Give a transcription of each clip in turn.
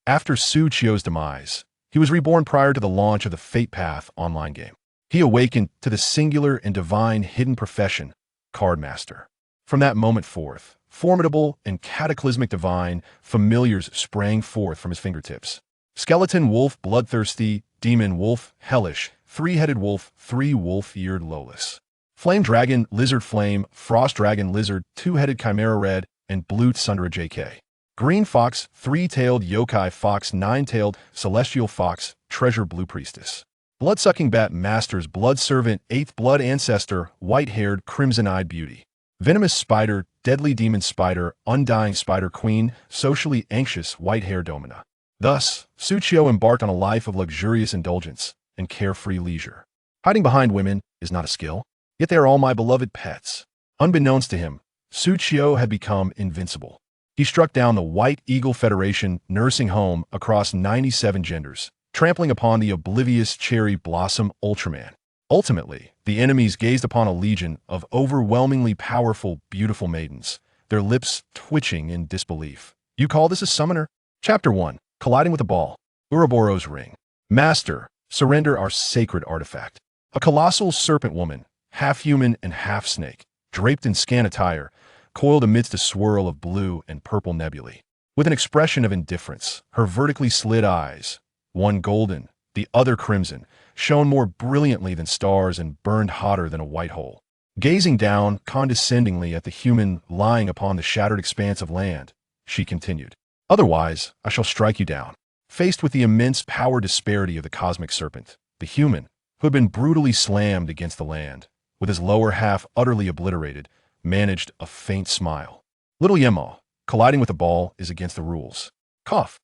After Su Chio's demise, he was reborn prior to the launch of the Fate Path online game. He awakened to the singular and divine hidden profession, Cardmaster. From that moment forth, formidable and cataclysmic divine familiars sprang forth from his fingertips. Skeleton wolf, bloodthirsty, demon wolf, hellish, three-headed wolf, three-wolf-eared lowless. Flame dragon, lizard flame, frost dragon lizard, two-headed chimera red, and blue tsundere JK. Green fox, three-tailed yokai fox, nine-tailed celestial fox, treasure blue priestess. Blood-sucking bat masters, blood servant, eighth blood ancestor, white-haired, crimson-eyed beauty. Venomous spider, deadly demon spider, undying spider queen, socially anxious, white-haired domina. Thus, Su Chio embarked on a life of luxurious indulgence and carefree leisure. Hiding behind women is not a skill, yet they are all my beloved pets. Unbeknownst to him, Su Chio had become invincible. He struck down the White Eagle Federation nursing home across 97 genders, trampling upon the oblivious cherry blossom Ultraman. Ultimately, the enemies gazed upon a legion of overwhelmingly powerful, beautiful maidens, their lips twitching in disbelief. You call this a summoner? Chapter 1. Colliding with a ball. Ouroboros ring. Master, surrender our sacred artifact. A colossal serpent woman, half human and half snake, draped in scant attire, coiled amidst a swirl of blue and purple nebulae. With an expression of indifference, her vertically slit eyes, one golden, the other crimson, shone more brilliantly than stars and burned hotter than a white hole. Gazing down condescendingly at the human lying upon the shattered expanse of land, she continued, "Otherwise, I shall strike you down." Faced with the immense power disparity of the cosmic serpent, the human, who had been brutally slammed against the land, with his lower half utterly obliterated, managed a faint smile. Little Yemo, colliding with a ball is against the rules. Cough.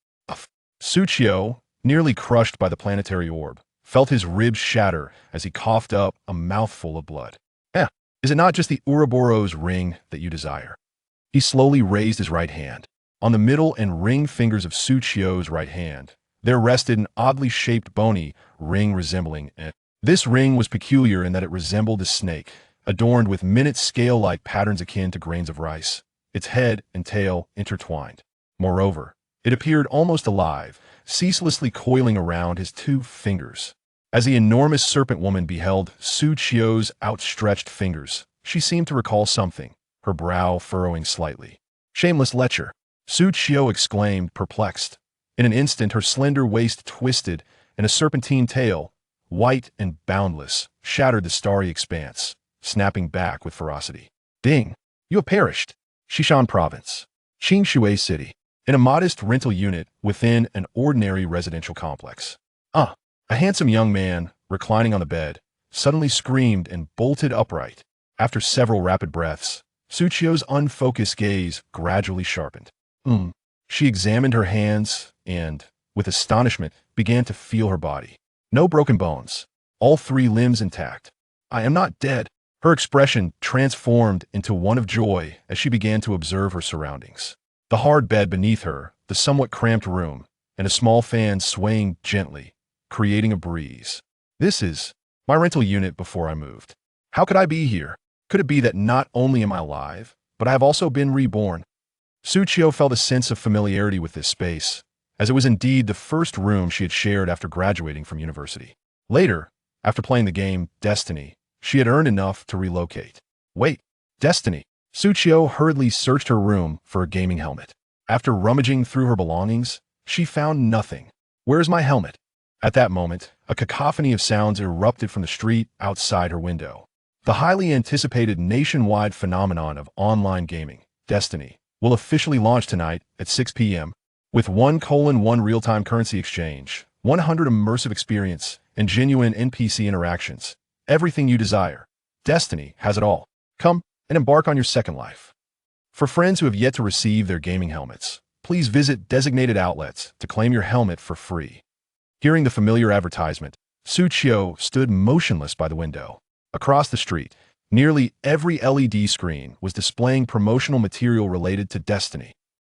Su Chio, nearly crushed by the planetary orb, felt his ribs shatter as he coughed up a mouthful of blood. Is it not just the Ouroboros ring that you desire? He slowly raised his right hand. On the middle and ring fingers of Su Chio's right hand, there rested an oddly shaped bony ring resembling it. This ring was peculiar in that it resembled a snake, adorned with minute scale-like patterns akin to grains of rice, its head and tail intertwined. Moreover, it appeared almost alive, ceaselessly coiling around his two fingers. As the enormous serpent woman beheld Su Chio's outstretched fingers, she seemed to recall something, her brow furrowing slightly. "Shameless lecher," Su Chio exclaimed, perplexed. In an instant, her slender waist twisted, and a serpentine tail, white and boundless, shattered the starry expanse, snapping back with ferocity. "Ding! You have perished!" Shishan Province, Qingshui City, in a modest rental unit within an ordinary residential complex. A handsome young man, reclining on the bed, suddenly screamed and bolted upright. After several rapid breaths, Su Chio's unfocused gaze gradually sharpened. She examined her hands and, with astonishment, began to feel her body. No broken bones, all three limbs intact. "I am not dead." Her expression transformed into one of joy as she began to observe her surroundings. The hard bed beneath her, the somewhat cramped room, and a small fan swaying gently, creating a breeze. "This is my rental unit before I moved. How could I be here? Could it be that not only am I alive, but I have also been reborn?" Su Chio felt a sense of familiarity with this space, as it was indeed the first room she had shared after graduating from university. Later, after playing the game Destiny, she had earned enough to relocate. Wait, Destiny? Su Chio hurriedly searched her room for a gaming helmet. After rummaging through her belongings, she found nothing. "Where's my helmet?" At that moment, a cacophony of sounds erupted from the street outside her window. The highly anticipated nationwide phenomenon of online gaming, Destiny, will officially launch tonight at 6 p.m. with 1:1 real-time currency exchange, 100 immersive experience, and genuine NPC interactions. Everything you desire. Destiny has it all. Come and embark on your second life. For friends who have yet to receive their gaming helmets, please visit designated outlets to claim your helmet for free. Hearing the familiar advertisement, Su Chio stood motionless by the window. Across the street, nearly every LED screen was displaying promotional material related to Destiny.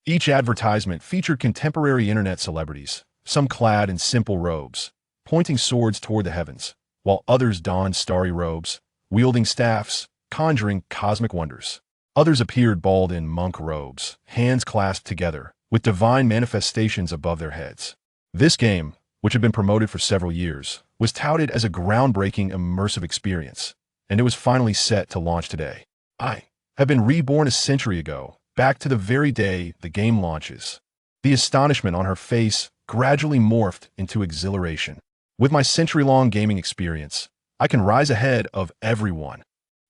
Each advertisement featured contemporary internet celebrities, some clad in simple robes, pointing swords toward the heavens, while others donned starry robes, wielding staffs, conjuring cosmic wonders. Others appeared bald in monk robes, hands clasped together, with divine manifestations above their heads. This game, which had been promoted for several years, was touted as a groundbreaking immersive experience, and it was finally set to launch today. I have been reborn a century ago, back to the very day the game launches. The astonishment on her face gradually morphed into exhilaration. With my century-long gaming experience, I can rise ahead of everyone.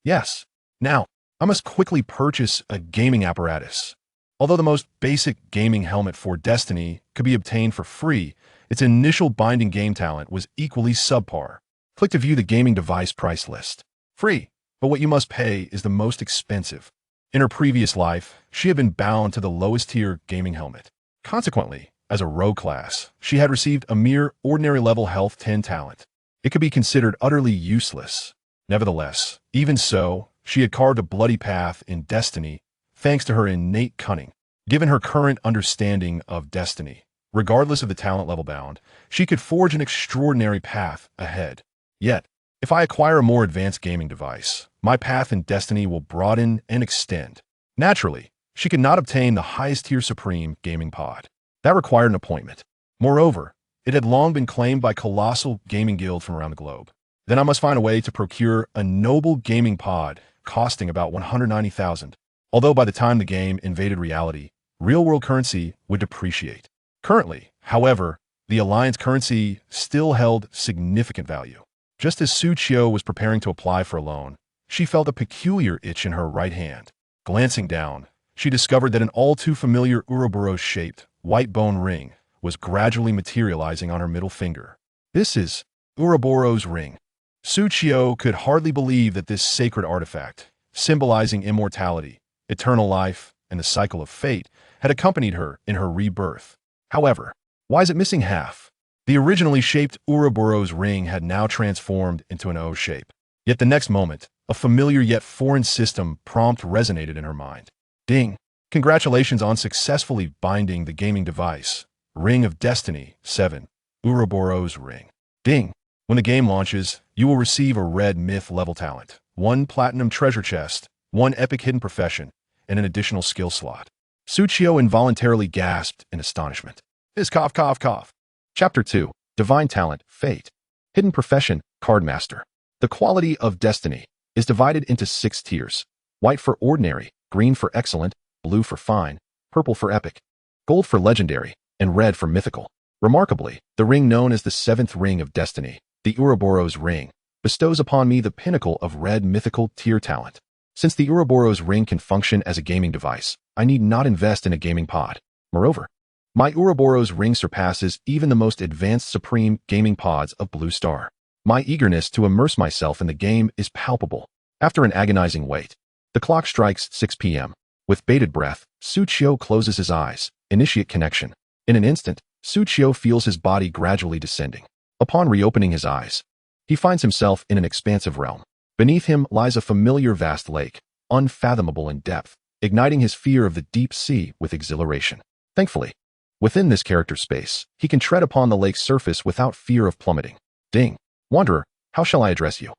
Yes, now, I must quickly purchase a gaming apparatus. Although the most basic gaming helmet for Destiny could be obtained for free, its initial binding game talent was equally subpar. Click to view the gaming device price list. Free, but what you must pay is the most expensive. In her previous life, she had been bound to the lowest tier gaming helmet. Consequently, as a rogue class, she had received a mere ordinary level health 10 talent. It could be considered utterly useless. Nevertheless, even so, she had carved a bloody path in Destiny thanks to her innate cunning. Given her current understanding of Destiny, regardless of the talent level bound, she could forge an extraordinary path ahead. Yet, if I acquire a more advanced gaming device, my path in Destiny will broaden and extend. Naturally, she could not obtain the highest tier Supreme gaming pod. That required an appointment. Moreover, it had long been claimed by colossal gaming guilds from around the globe. Then I must find a way to procure a noble gaming pod costing about 190,000. Although by the time the game invaded reality, real-world currency would depreciate. Currently, however, the Alliance currency still held significant value. Just as Su Qiu was preparing to apply for a loan, she felt a peculiar itch in her right hand. Glancing down, she discovered that an all-too-familiar Ouroboros-shaped, white bone ring was gradually materializing on her middle finger. This is Ouroboros' ring. Su Qiu could hardly believe that this sacred artifact, symbolizing immortality, eternal life, and the cycle of fate, had accompanied her in her rebirth. However, why is it missing half? The originally shaped Ouroboros ring had now transformed into an O shape. Yet the next moment, a familiar yet foreign system prompt resonated in her mind. Ding! Congratulations on successfully binding the gaming device. Ring of Destiny 7. Ouroboros ring. Ding! When the game launches, you will receive a red myth level talent, 1 platinum treasure chest, 1 epic hidden profession, and an additional skill slot. Su Qiu involuntarily gasped in astonishment. His cough, cough, cough. Chapter 2. Divine Talent, Fate. Hidden Profession, Cardmaster. The quality of Destiny is divided into 6 tiers. White for ordinary, green for excellent, blue for fine, purple for epic, gold for legendary, and red for mythical. Remarkably, the ring known as the 7th Ring of Destiny, the Ouroboros ring, bestows upon me the pinnacle of red mythical tier talent. Since the Ouroboros ring can function as a gaming device, I need not invest in a gaming pod. Moreover, my Ouroboros ring surpasses even the most advanced supreme gaming pods of Blue Star. My eagerness to immerse myself in the game is palpable. After an agonizing wait, the clock strikes 6 p.m. With bated breath, Su Qiu closes his eyes. Initiate connection. In an instant, Su Qiu feels his body gradually descending. Upon reopening his eyes, he finds himself in an expansive realm. Beneath him lies a familiar vast lake, unfathomable in depth, igniting his fear of the deep sea with exhilaration. Thankfully, within this character space, he can tread upon the lake's surface without fear of plummeting. Ding! Wanderer, how shall I address you?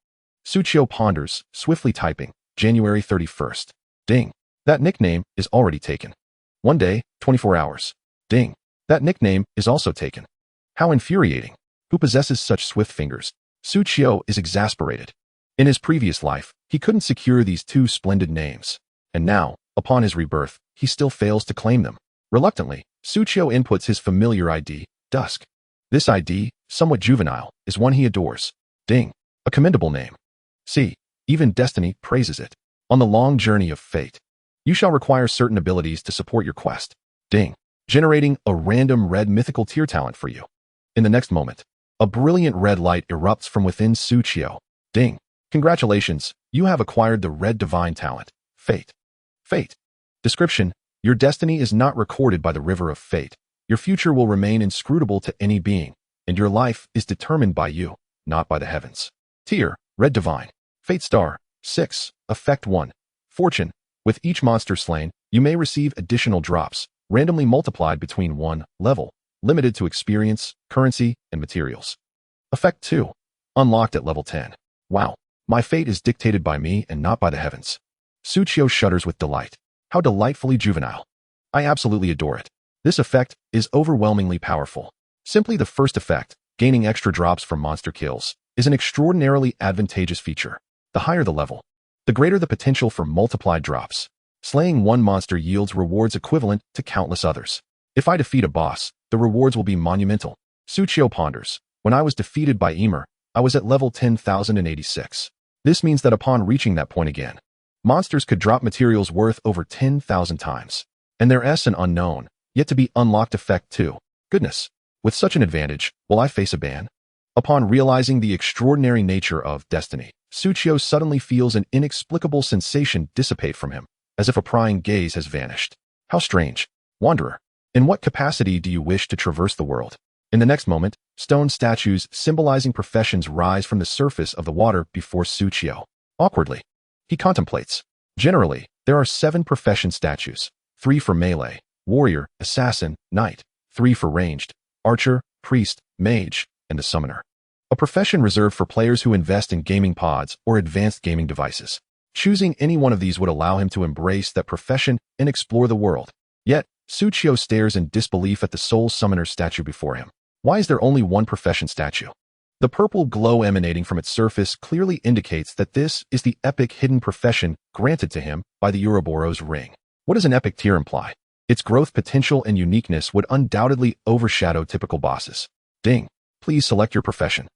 Su Qiu ponders, swiftly typing, January 31st. Ding! That nickname is already taken. 1 day, 24 hours. Ding! That nickname is also taken. How infuriating! Who possesses such swift fingers? Su Qiu is exasperated. In his previous life, he couldn't secure these 2 splendid names. And now, upon his rebirth, he still fails to claim them. Reluctantly, Su Qiu inputs his familiar ID, Dusk. This ID, somewhat juvenile, is one he adores. Ding! A commendable name. See, even Destiny praises it. On the long journey of fate, you shall require certain abilities to support your quest. Ding! Generating a random red mythical tier talent for you. In the next moment, a brilliant red light erupts from within Su Qiu. Ding! Congratulations, you have acquired the red divine talent, Fate. Fate. Description: your destiny is not recorded by the river of fate. Your future will remain inscrutable to any being, and your life is determined by you, not by the heavens. Tier: Red Divine. Fate Star 6. Effect 1. Fortune: with each monster slain, you may receive additional drops, randomly multiplied between 1 level, limited to experience, currency, and materials. Effect 2. Unlocked at level 10. Wow, my fate is dictated by me and not by the heavens. Su Qiu shudders with delight. How delightfully juvenile. I absolutely adore it. This effect is overwhelmingly powerful. Simply the first effect, gaining extra drops from monster kills, is an extraordinarily advantageous feature. The higher the level, the greater the potential for multiplied drops. Slaying one monster yields rewards equivalent to countless others. If I defeat a boss, the rewards will be monumental. Suchio ponders. When I was defeated by Emer, I was at level 10,086. This means that upon reaching that point again, monsters could drop materials worth over 10,000 times. And there's an unknown, yet to be unlocked effect too. Goodness. With such an advantage, will I face a ban? Upon realizing the extraordinary nature of destiny, Suchio suddenly feels an inexplicable sensation dissipate from him, as if a prying gaze has vanished. How strange. Wanderer, in what capacity do you wish to traverse the world? In the next moment, stone statues symbolizing professions rise from the surface of the water before Suchio. Awkwardly, he contemplates. Generally, there are 7 profession statues, 3 for melee, warrior, assassin, knight, 3 for ranged, archer, priest, mage, and the summoner. A profession reserved for players who invest in gaming pods or advanced gaming devices. Choosing any one of these would allow him to embrace that profession and explore the world. Yet, Suchio stares in disbelief at the soul summoner statue before him. Why is there only one profession statue? The purple glow emanating from its surface clearly indicates that this is the epic hidden profession granted to him by the Ouroboros ring. What does an epic tier imply? Its growth potential and uniqueness would undoubtedly overshadow typical bosses. Ding. Please select your profession.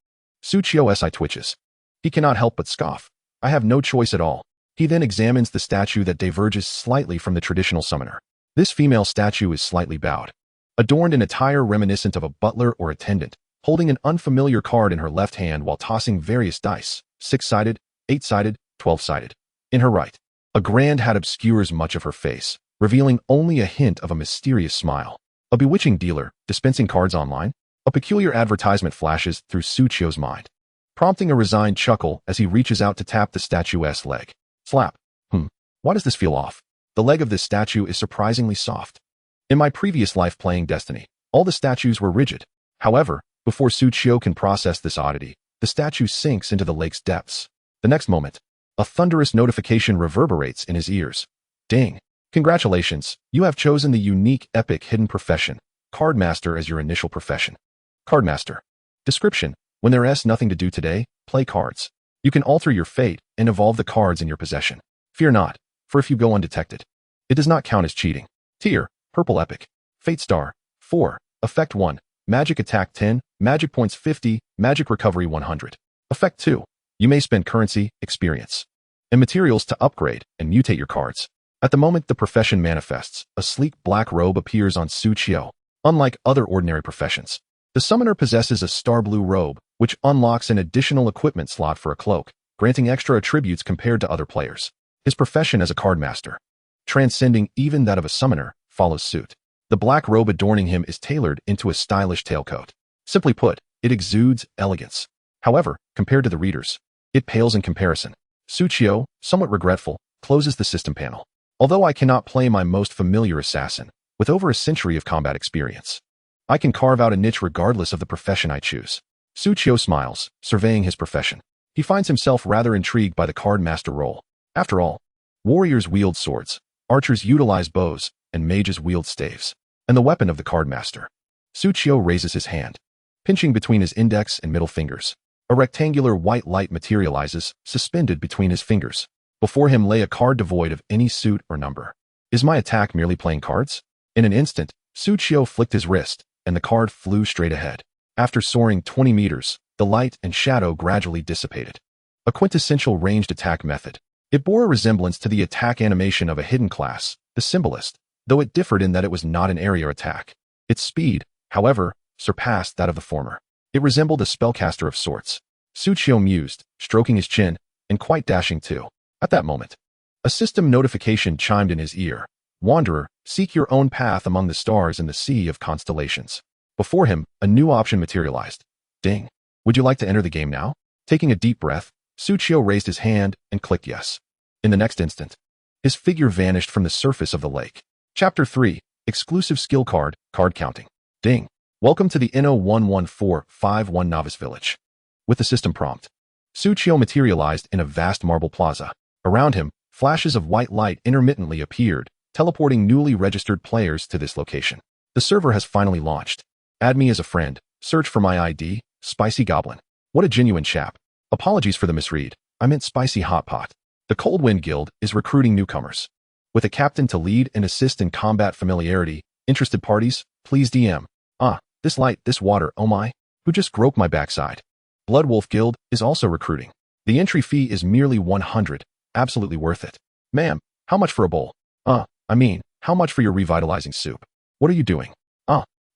Suchio si twitches. He cannot help but scoff. I have no choice at all. He then examines the statue that diverges slightly from the traditional summoner. This female statue is slightly bowed, adorned in attire reminiscent of a butler or attendant, holding an unfamiliar card in her left hand while tossing various dice, 6-sided, 8-sided, 12-sided. In her right, a grand hat obscures much of her face, revealing only a hint of a mysterious smile. A bewitching dealer, dispensing cards online? A peculiar advertisement flashes through Suchio's mind, prompting a resigned chuckle as he reaches out to tap the statue's leg. Slap. Why does this feel off? The leg of this statue is surprisingly soft. In my previous life playing Destiny, all the statues were rigid. However, before Suchio can process this oddity, the statue sinks into the lake's depths. The next moment, a thunderous notification reverberates in his ears. Ding. Congratulations, you have chosen the unique epic hidden profession, Cardmaster, as your initial profession. Cardmaster. Description. When there's nothing to do today, play cards. You can alter your fate and evolve the cards in your possession. Fear not, for if you go undetected, it does not count as cheating. Tier. Purple Epic. Fate Star. 4. Effect 1. Magic Attack 10, Magic Points 50, Magic Recovery 100. Effect 2. You may spend currency, experience, and materials to upgrade and mutate your cards. At the moment the profession manifests, a sleek black robe appears on Suchio. Unlike other ordinary professions, the summoner possesses a star blue robe, which unlocks an additional equipment slot for a cloak, granting extra attributes compared to other players. His profession as a cardmaster, transcending even that of a summoner, follows suit. The black robe adorning him is tailored into a stylish tailcoat. Simply put, it exudes elegance. However, compared to the readers, it pales in comparison. Suchio, somewhat regretful, closes the system panel. Although I cannot play my most familiar assassin, with over a century of combat experience, I can carve out a niche regardless of the profession I choose. Suchio smiles, surveying his profession. He finds himself rather intrigued by the cardmaster role. After all, warriors wield swords, archers utilize bows, and mages wield staves. And the weapon of the cardmaster. Suchio raises his hand, pinching between his index and middle fingers. A rectangular white light materializes, suspended between his fingers. Before him lay a card devoid of any suit or number. Is my attack merely playing cards? In an instant, Suchio flicked his wrist, and the card flew straight ahead. After soaring 20 meters, the light and shadow gradually dissipated. A quintessential ranged attack method. It bore a resemblance to the attack animation of a hidden class, the Symbolist, though it differed in that it was not an area attack. Its speed, however, surpassed that of the former. It resembled a spellcaster of sorts. Suchio mused, stroking his chin, and quite dashing too. At that moment, a system notification chimed in his ear. Wanderer, seek your own path among the stars in the sea of constellations. Before him, a new option materialized. Ding. Would you like to enter the game now? Taking a deep breath, Suchio raised his hand and clicked yes. In the next instant, his figure vanished from the surface of the lake. Chapter 3. Exclusive Skill Card, Card Counting. Ding. Welcome to the NO11451 Novice Village. With the system prompt, Suchio materialized in a vast marble plaza. Around him, flashes of white light intermittently appeared, teleporting newly registered players to this location. The server has finally launched. Add me as a friend. Search for my ID, Spicy Goblin. What a genuine chap. Apologies for the misread. I meant Spicy Hot Pot. The Cold Wind Guild is recruiting newcomers. With a captain to lead and assist in combat familiarity, interested parties, please DM. This light, this water, oh my. Who just broke my backside? Blood Wolf Guild is also recruiting. The entry fee is merely 100. Absolutely worth it. Ma'am, how much for a bowl? How much for your revitalizing soup? What are you doing?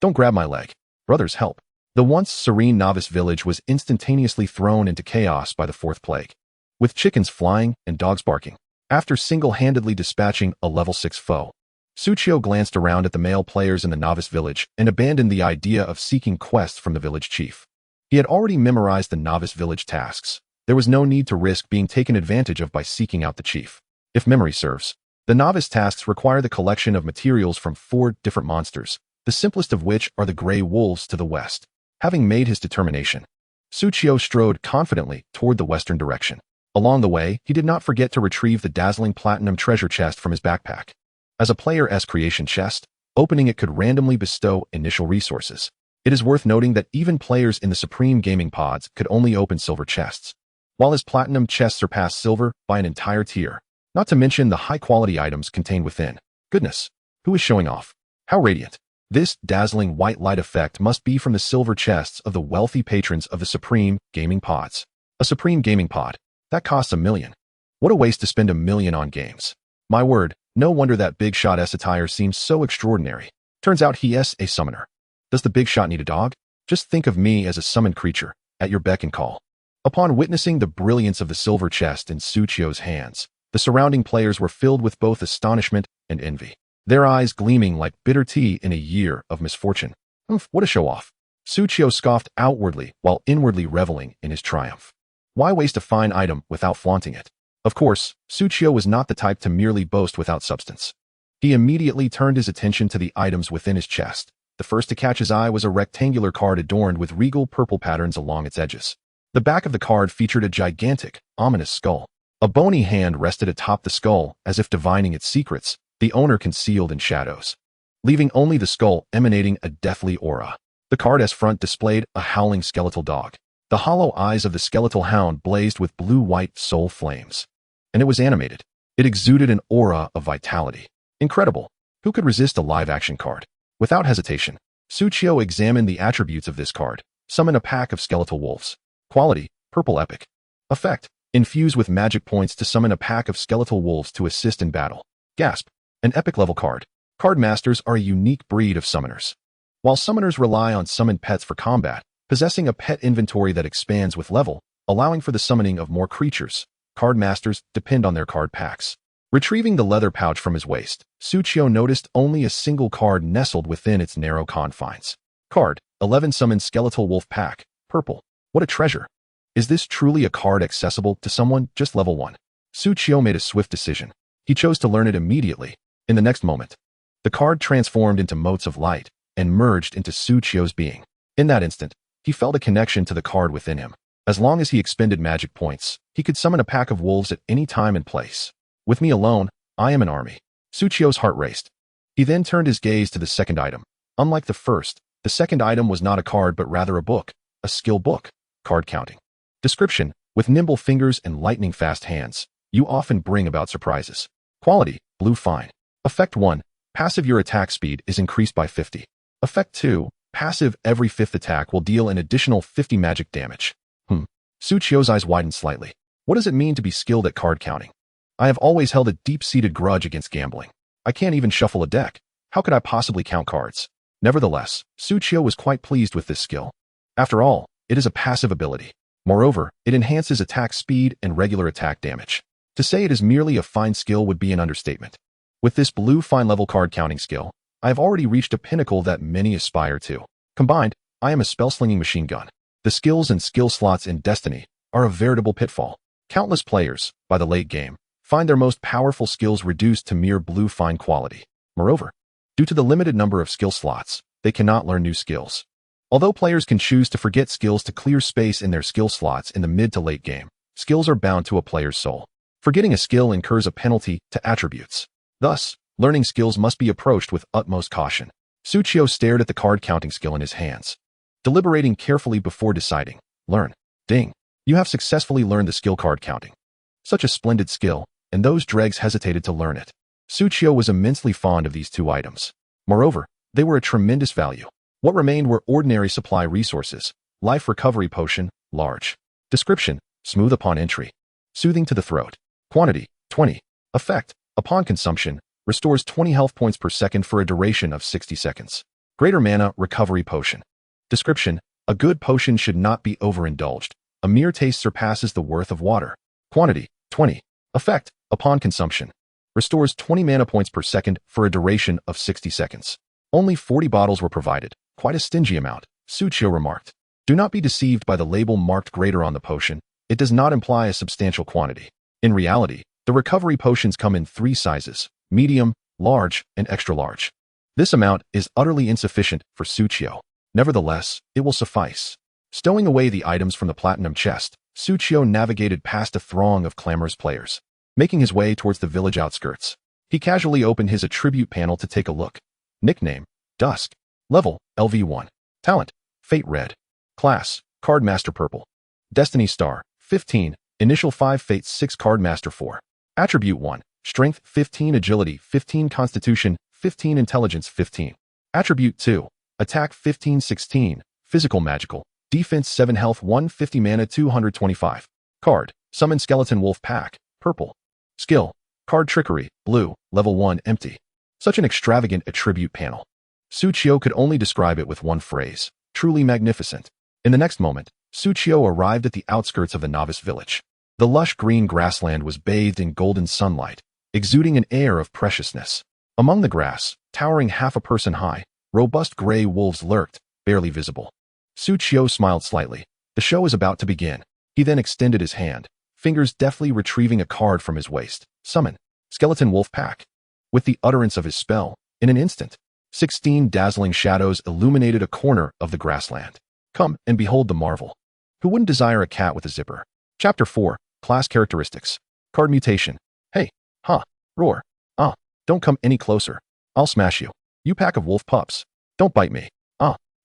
Don't grab my leg. Brothers, help. The once serene novice village was instantaneously thrown into chaos by the fourth plague. With chickens flying and dogs barking. After single-handedly dispatching a level 6 foe, Tsuchiyo glanced around at the male players in the novice village and abandoned the idea of seeking quests from the village chief. He had already memorized the novice village tasks. There was no need to risk being taken advantage of by seeking out the chief. If memory serves, the novice tasks require the collection of materials from 4 different monsters, the simplest of which are the gray wolves to the west. Having made his determination, Tsuchiyo strode confidently toward the western direction. Along the way, he did not forget to retrieve the dazzling platinum treasure chest from his backpack. As a player's creation chest, opening it could randomly bestow initial resources. It is worth noting that even players in the Supreme Gaming Pods could only open silver chests, while his platinum chest surpassed silver by an entire tier, not to mention the high-quality items contained within. Goodness, who is showing off? How radiant. This dazzling white light effect must be from the silver chests of the wealthy patrons of the Supreme Gaming Pods. A Supreme Gaming Pod. That costs $1 million. What a waste to spend $1 million on games. My word, no wonder that Big Shot's attire seems so extraordinary. Turns out he is a summoner. Does the Big Shot need a dog? Just think of me as a summoned creature, at your beck and call. Upon witnessing the brilliance of the silver chest in Tsuchiyo's hands, the surrounding players were filled with both astonishment and envy, their eyes gleaming like bitter tea in a year of misfortune. What a show-off. Tsuchiyo scoffed outwardly while inwardly reveling in his triumph. Why waste a fine item without flaunting it? Of course, Tsuchiyo was not the type to merely boast without substance. He immediately turned his attention to the items within his chest. The first to catch his eye was a rectangular card adorned with regal purple patterns along its edges. The back of the card featured a gigantic, ominous skull. A bony hand rested atop the skull as if divining its secrets, the owner concealed in shadows, leaving only the skull emanating a deathly aura. The card's front displayed a howling skeletal dog. The hollow eyes of the skeletal hound blazed with blue-white soul flames. And it was animated. It exuded an aura of vitality. Incredible. Who could resist a live-action card? Without hesitation, Tsuchiyo examined the attributes of this card. Summon a pack of skeletal wolves. Quality, purple epic. Effect, infuse with magic points to summon a pack of skeletal wolves to assist in battle. Gasp, an epic level card. Card masters are a unique breed of summoners. While summoners rely on summoned pets for combat, possessing a pet inventory that expands with level, allowing for the summoning of more creatures, card masters depend on their card packs. Retrieving the leather pouch from his waist, Tsuchiyo noticed only a single card nestled within its narrow confines. Card, 11 Summoned Skeletal Wolf Pack, purple. What a treasure. Is this truly a card accessible to someone just level 1? Tsuchiyo made a swift decision. He chose to learn it immediately. In the next moment, the card transformed into motes of light and merged into Tsuchiyo's being. In that instant, he felt a connection to the card within him. As long as he expended magic points, he could summon a pack of wolves at any time and place. With me alone, I am an army. Tsuchiyo's heart raced. He then turned his gaze to the second item. Unlike the first, the second item was not a card but rather a book, a skill book. Card counting. Description: with nimble fingers and lightning-fast hands, you often bring about surprises. Quality: blue fine. Effect 1. Passive: your attack speed is increased by 50. Effect 2. Passive: every 5th attack will deal an additional 50 magic damage. Tsuchiyo's eyes widened slightly. What does it mean to be skilled at card counting? I have always held a deep-seated grudge against gambling. I can't even shuffle a deck. How could I possibly count cards? Nevertheless, Tsuchiyo was quite pleased with this skill. After all, it is a passive ability. Moreover, it enhances attack speed and regular attack damage. To say it is merely a fine skill would be an understatement. With this blue fine level card counting skill, I have already reached a pinnacle that many aspire to. Combined, I am a spell-slinging machine gun. The skills and skill slots in Destiny are a veritable pitfall. Countless players, by the late game, find their most powerful skills reduced to mere blue fine quality. Moreover, due to the limited number of skill slots, they cannot learn new skills. Although players can choose to forget skills to clear space in their skill slots in the mid to late game, skills are bound to a player's soul. Forgetting a skill incurs a penalty to attributes. Thus, learning skills must be approached with utmost caution. Suchio stared at the card counting skill in his hands, deliberating carefully before deciding. Learn. Ding. You have successfully learned the skill card counting. Such a splendid skill, and those dregs hesitated to learn it. Suchio was immensely fond of these two items. Moreover, they were a tremendous value. What remained were ordinary supply resources. Life recovery potion, large. Description, smooth upon entry. Soothing to the throat. Quantity, 20. Effect, upon consumption, restores 20 health points per second for a duration of 60 seconds. Greater mana recovery potion. Description, a good potion should not be overindulged. A mere taste surpasses the worth of water. Quantity, 20. Effect, upon consumption. Restores 20 mana points per second for a duration of 60 seconds. Only 40 bottles were provided, quite a stingy amount, Suchio remarked. Do not be deceived by the label marked greater on the potion. It does not imply a substantial quantity. In reality, the recovery potions come in 3 sizes: medium, large, and extra large. This amount is utterly insufficient for Suchio. Nevertheless, it will suffice. Stowing away the items from the platinum chest, Suchio navigated past a throng of clamorous players. Making his way towards the village outskirts, he casually opened his attribute panel to take a look. Nickname, Dusk. Level, LV1. Talent, Fate Red. Class, Cardmaster Purple. Destiny Star, 15. Initial 5 Fate 6 Cardmaster 4. Attribute 1. Strength 15, Agility 15, Constitution 15, Intelligence 15. Attribute 2. Attack 15, 16. Physical Magical. Defense 7, Health 1, 50 Mana 225. Card, Summon Skeleton Wolf Pack, Purple. Skill, Card Trickery, Blue, Level 1, Empty. Such an extravagant attribute panel. Suchio could only describe it with one phrase: truly magnificent. In the next moment, Suchio arrived at the outskirts of the novice village. The lush green grassland was bathed in golden sunlight, exuding an air of preciousness. Among the grass, towering half a person high, robust gray wolves lurked, barely visible. Suchio smiled slightly. The show is about to begin. He then extended his hand, fingers deftly retrieving a card from his waist. Summon. Skeleton Wolf Pack. With the utterance of his spell, in an instant, 16 dazzling shadows illuminated a corner of the grassland. Come and behold the marvel. Who wouldn't desire a cat with a zipper? Chapter 4. Class Characteristics. Card Mutation. Hey, huh, roar. Don't come any closer. I'll smash you. You pack of wolf pups. Don't bite me.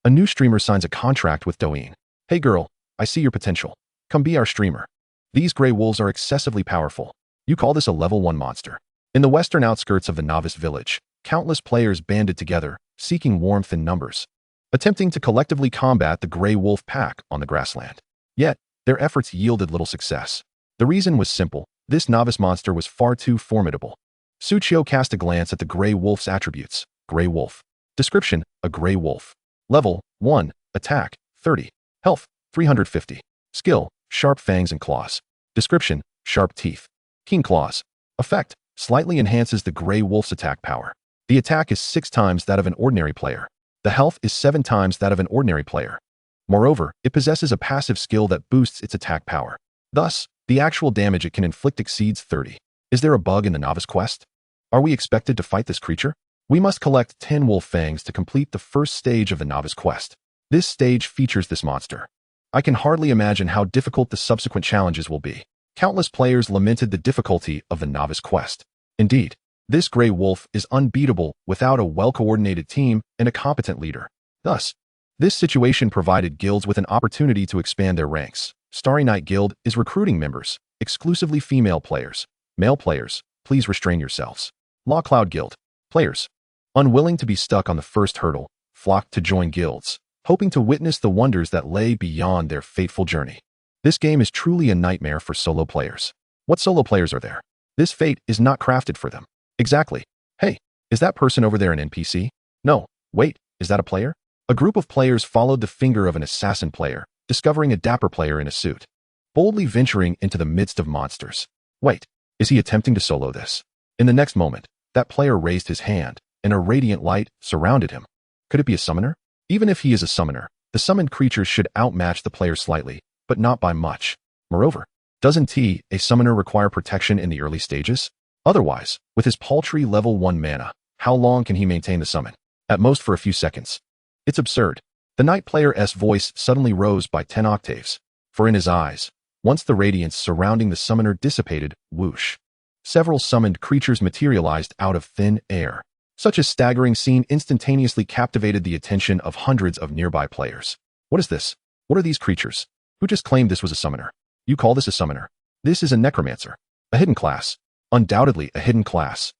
A new streamer signs a contract with Douyin. Hey girl, I see your potential. Come be our streamer. These gray wolves are excessively powerful. You call this a level 1 monster. In the western outskirts of the novice village, countless players banded together, seeking warmth in numbers, attempting to collectively combat the gray wolf pack on the grassland. Yet, their efforts yielded little success. The reason was simple: this novice monster was far too formidable. Suchio cast a glance at the gray wolf's attributes. Gray wolf. Description: a gray wolf. Level 1. Attack 30. Health 350. Skill: Sharp Fangs and Claws. Description: Sharp Teeth. Keen Claws. Effect: slightly enhances the gray wolf's attack power. The attack is 6 times that of an ordinary player. The health is 7 times that of an ordinary player. Moreover, it possesses a passive skill that boosts its attack power. Thus, the actual damage it can inflict exceeds 30. Is there a bug in the novice quest? Are we expected to fight this creature? We must collect 10 wolf fangs to complete the first stage of the novice quest. This stage features this monster. I can hardly imagine how difficult the subsequent challenges will be. Countless players lamented the difficulty of the novice quest. Indeed, this gray wolf is unbeatable without a well-coordinated team and a competent leader. Thus, this situation provided guilds with an opportunity to expand their ranks. Starry Night Guild is recruiting members, exclusively female players. Male players, please restrain yourselves. Law Cloud Guild. Players, unwilling to be stuck on the first hurdle, flocked to join guilds, hoping to witness the wonders that lay beyond their fateful journey. This game is truly a nightmare for solo players. What solo players are there? This fate is not crafted for them. Exactly. Hey, is that person over there an NPC? No, wait, is that a player? A group of players followed the finger of an assassin player, discovering a dapper player in a suit, boldly venturing into the midst of monsters. Wait, is he attempting to solo this? In the next moment, that player raised his hand, and a radiant light surrounded him. Could it be a summoner? Even if he is a summoner, the summoned creatures should outmatch the player slightly, but not by much. Moreover, doesn't a summoner require protection in the early stages? Otherwise, with his paltry level 1 mana, how long can he maintain the summon? At most for a few seconds. It's absurd. The night player's voice suddenly rose by 10 octaves, for in his eyes, once the radiance surrounding the summoner dissipated, whoosh, several summoned creatures materialized out of thin air. Such a staggering scene instantaneously captivated the attention of hundreds of nearby players. What is this? What are these creatures? Who just claimed this was a summoner? You call this a summoner? This is a necromancer. A hidden class. Undoubtedly a hidden class.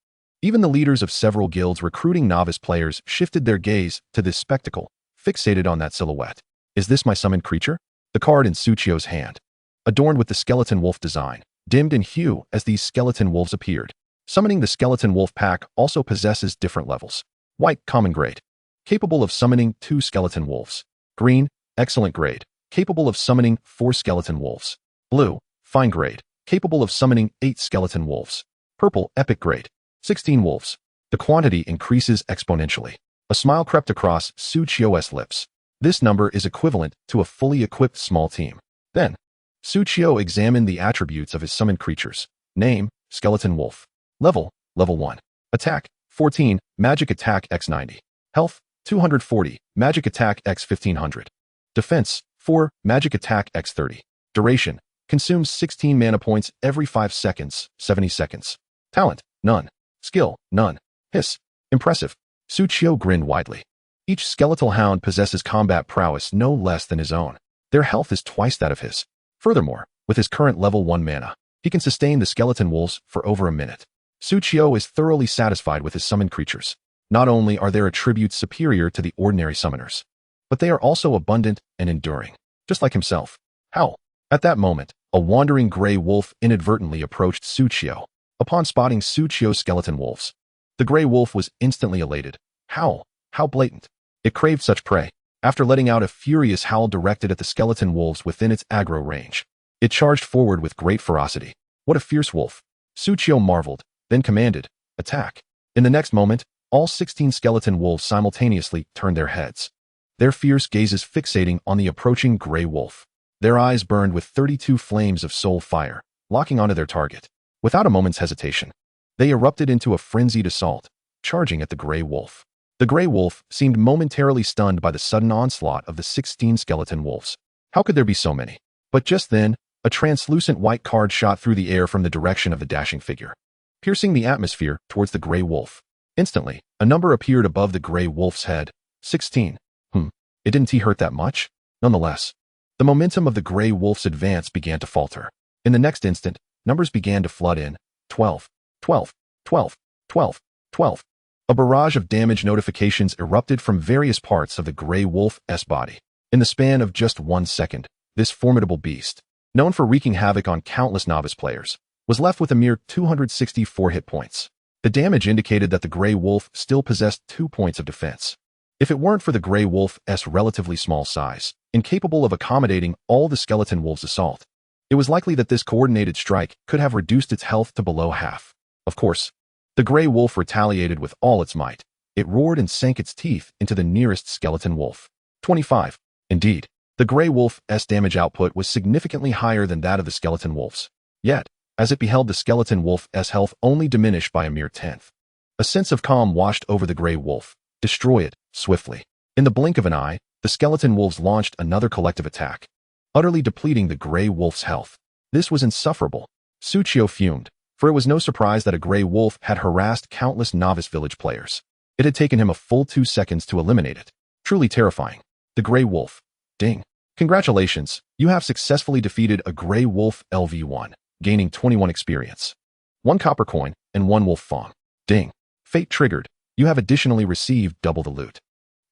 Even the leaders of several guilds recruiting novice players shifted their gaze to this spectacle, fixated on that silhouette. Is this my summoned creature? The card in Suchio's hand, adorned with the skeleton wolf design, dimmed in hue as these skeleton wolves appeared. Summoning the skeleton wolf pack also possesses different levels. White, common grade, capable of summoning 2 skeleton wolves. Green, excellent grade, capable of summoning 4 skeleton wolves. Blue, fine grade, capable of summoning 8 skeleton wolves. Purple, epic grade, 16 wolves. The quantity increases exponentially. A smile crept across Suchio's lips. This number is equivalent to a fully equipped small team. Then, Suchio examined the attributes of his summoned creatures. Name, skeleton wolf. Level 1. Attack, 14, magic attack x 90. Health, 240, magic attack x 1500. Defense, 4, magic attack x 30. Duration, consumes 16 mana points every 5 seconds, 70 seconds. Talent, none. Skill, none. Hiss, impressive. Suchio grinned widely. Each skeletal hound possesses combat prowess no less than his own. Their health is twice that of his. Furthermore, with his current level 1 mana, he can sustain the skeleton wolves for over a minute. Suchio is thoroughly satisfied with his summoned creatures. Not only are their attributes superior to the ordinary summoners, but they are also abundant and enduring, just like himself. Howl. At that moment, a wandering gray wolf inadvertently approached Suchio. Upon spotting Suchio's skeleton wolves, the gray wolf was instantly elated. Howl. How blatant. It craved such prey. After letting out a furious howl directed at the skeleton wolves within its aggro range, it charged forward with great ferocity. What a fierce wolf. Suchio marveled, then commanded, attack. In the next moment, all 16 skeleton wolves simultaneously turned their heads, their fierce gazes fixating on the approaching gray wolf. Their eyes burned with 32 flames of soul fire, locking onto their target. Without a moment's hesitation, they erupted into a frenzied assault, charging at the gray wolf. The gray wolf seemed momentarily stunned by the sudden onslaught of the 16 skeleton wolves. How could there be so many? But just then, a translucent white card shot through the air from the direction of the dashing figure, piercing the atmosphere towards the gray wolf. Instantly, a number appeared above the gray wolf's head. 16. It didn't hurt that much? Nonetheless, the momentum of the gray wolf's advance began to falter. In the next instant, numbers began to flood in. 12, 12, 12, 12, 12. A barrage of damage notifications erupted from various parts of the gray wolf's body. In the span of just 1 second, this formidable beast, known for wreaking havoc on countless novice players, was left with a mere 264 hit points. The damage indicated that the gray wolf still possessed 2 points of defense. If it weren't for the gray wolf's relatively small size, incapable of accommodating all the skeleton wolves' assault, it was likely that this coordinated strike could have reduced its health to below half. Of course, the gray wolf retaliated with all its might. It roared and sank its teeth into the nearest skeleton wolf. 25. Indeed, the gray wolf's damage output was significantly higher than that of the skeleton wolves. Yet, as it beheld the skeleton wolf's health only diminish by a mere tenth, a sense of calm washed over the gray wolf. Destroy it, swiftly. In the blink of an eye, the skeleton wolves launched another collective attack, utterly depleting the gray wolf's health. This was insufferable. Suchio fumed, for it was no surprise that a gray wolf had harassed countless novice village players. It had taken him a full 2 seconds to eliminate it. Truly terrifying. The gray wolf. Ding. Congratulations, you have successfully defeated a gray wolf LV1, gaining 21 experience, 1 copper coin, and 1 wolf fong. Ding. Fate triggered. You have additionally received double the loot.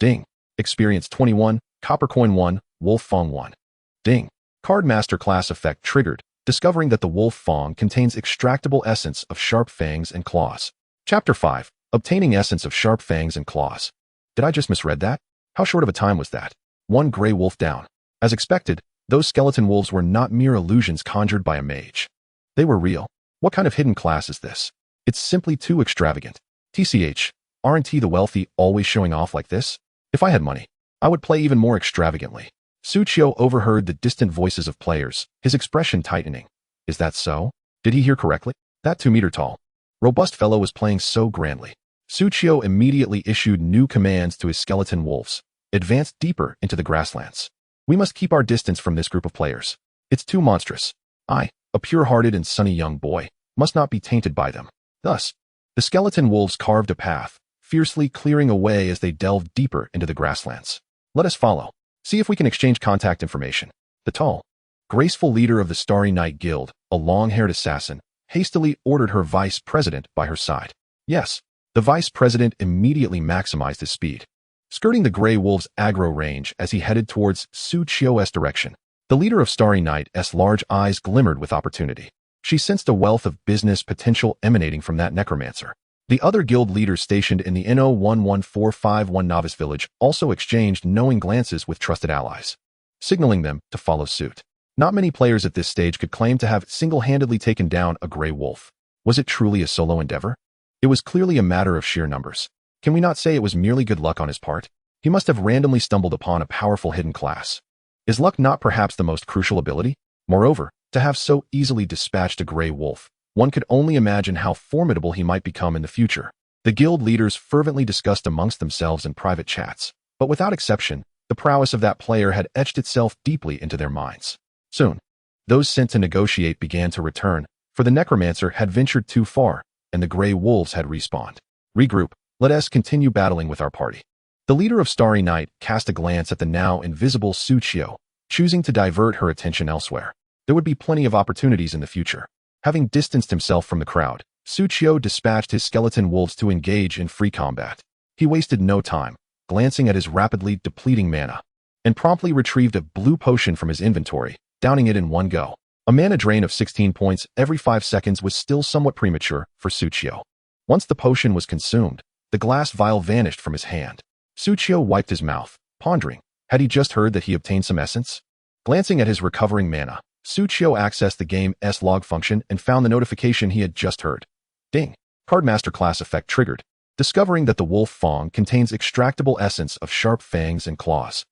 Ding. Experience 21, copper coin 1, wolf fong 1. Ding. Card master class effect triggered, discovering that the wolf fong contains extractable essence of sharp fangs and claws. Chapter 5. Obtaining essence of sharp fangs and claws. Did I just misread that? How short of a time was that? 1 gray wolf down. As expected, those skeleton wolves were not mere illusions conjured by a mage. They were real. What kind of hidden class is this? It's simply too extravagant. TCH, aren't the wealthy always showing off like this? If I had money, I would play even more extravagantly. Suchio overheard the distant voices of players, his expression tightening. Is that so? Did he hear correctly? That 2-meter-tall, robust fellow was playing so grandly. Suchio immediately issued new commands to his skeleton wolves. Advance deeper into the grasslands. We must keep our distance from this group of players. It's too monstrous. I, a pure-hearted and sunny young boy, must not be tainted by them. Thus, the skeleton wolves carved a path, fiercely clearing away as they delved deeper into the grasslands. Let us follow. See if we can exchange contact information. The tall, graceful leader of the Starry Night Guild, a long-haired assassin, hastily ordered her vice president by her side. Yes, the vice president immediately maximized his speed, skirting the Grey Wolf's aggro range as he headed towards Su Chio's direction. The leader of Starry Night's large eyes glimmered with opportunity. She sensed a wealth of business potential emanating from that necromancer. The other guild leaders stationed in the NO11451 Novice Village also exchanged knowing glances with trusted allies, signaling them to follow suit. Not many players at this stage could claim to have single-handedly taken down a Grey Wolf. Was it truly a solo endeavor? It was clearly a matter of sheer numbers. Can we not say it was merely good luck on his part? He must have randomly stumbled upon a powerful hidden class. Is luck not perhaps the most crucial ability? Moreover, to have so easily dispatched a Grey Wolf, one could only imagine how formidable he might become in the future. The guild leaders fervently discussed amongst themselves in private chats, but without exception, the prowess of that player had etched itself deeply into their minds. Soon, those sent to negotiate began to return, for the necromancer had ventured too far, and the Grey Wolves had respawned. Regroup, let us continue battling with our party. The leader of Starry Night cast a glance at the now invisible Su Chio, choosing to divert her attention elsewhere. There would be plenty of opportunities in the future. Having distanced himself from the crowd, Su Chio dispatched his skeleton wolves to engage in free combat. He wasted no time, glancing at his rapidly depleting mana, and promptly retrieved a blue potion from his inventory, downing it in one go. A mana drain of 16 points every 5 seconds was still somewhat premature for Su Chio. Once the potion was consumed, the glass vial vanished from his hand. Su Chio wiped his mouth, pondering. Had he just heard that he obtained some essence? Glancing at his recovering mana, Su Chio accessed the game's log function and found the notification he had just heard. Ding. Cardmaster class effect triggered, discovering that the Wolf Fang contains extractable essence of sharp fangs and claws.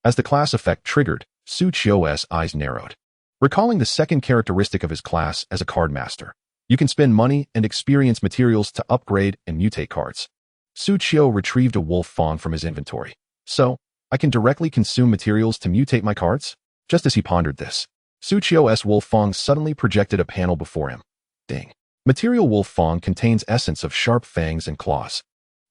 As the class effect triggered, Su Chio's eyes narrowed. Recalling the second characteristic of his class as a cardmaster, you can spend money and experience materials to upgrade and mutate cards. Su Chio retrieved a Wolf Fang from his inventory. So, I can directly consume materials to mutate my cards? Just as he pondered this, Su Chio's Wolf Fang suddenly projected a panel before him. Ding. Material Wolf Fang contains essence of sharp fangs and claws.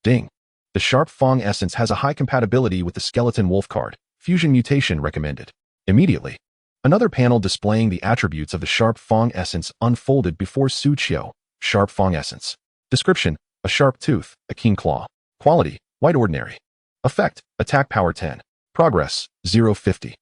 Ding. The Sharp Fang essence has a high compatibility with the Skeleton Wolf card. Fusion mutation recommended. Immediately, another panel displaying the attributes of the Sharp Fang essence unfolded before Su Chio. Sharp Fang essence. Description: a sharp tooth, a keen claw. Quality: white ordinary. Effect: attack power 10. Progress: 050.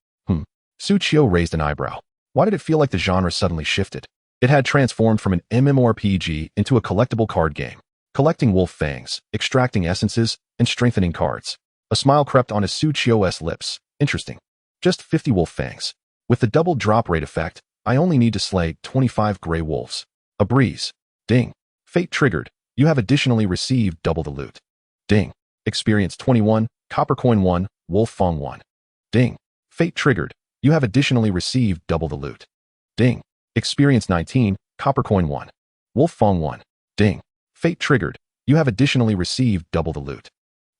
Su Chio raised an eyebrow. Why did it feel like the genre suddenly shifted? It had transformed from an MMORPG into a collectible card game, collecting wolf fangs, extracting essences, and strengthening cards. A smile crept onto Su Chio's lips. Interesting. Just 50 wolf fangs. With the double drop rate effect, I only need to slay 25 Grey Wolves. A breeze. Ding. Fate triggered. You have additionally received double the loot. Ding. Experience 21, Copper Coin 1, Wolf Fang 1. Ding. Fate triggered. You have additionally received double the loot. Ding. Experience 19, Copper Coin 1. Wolf Fang 1. Ding. Fate triggered. You have additionally received double the loot.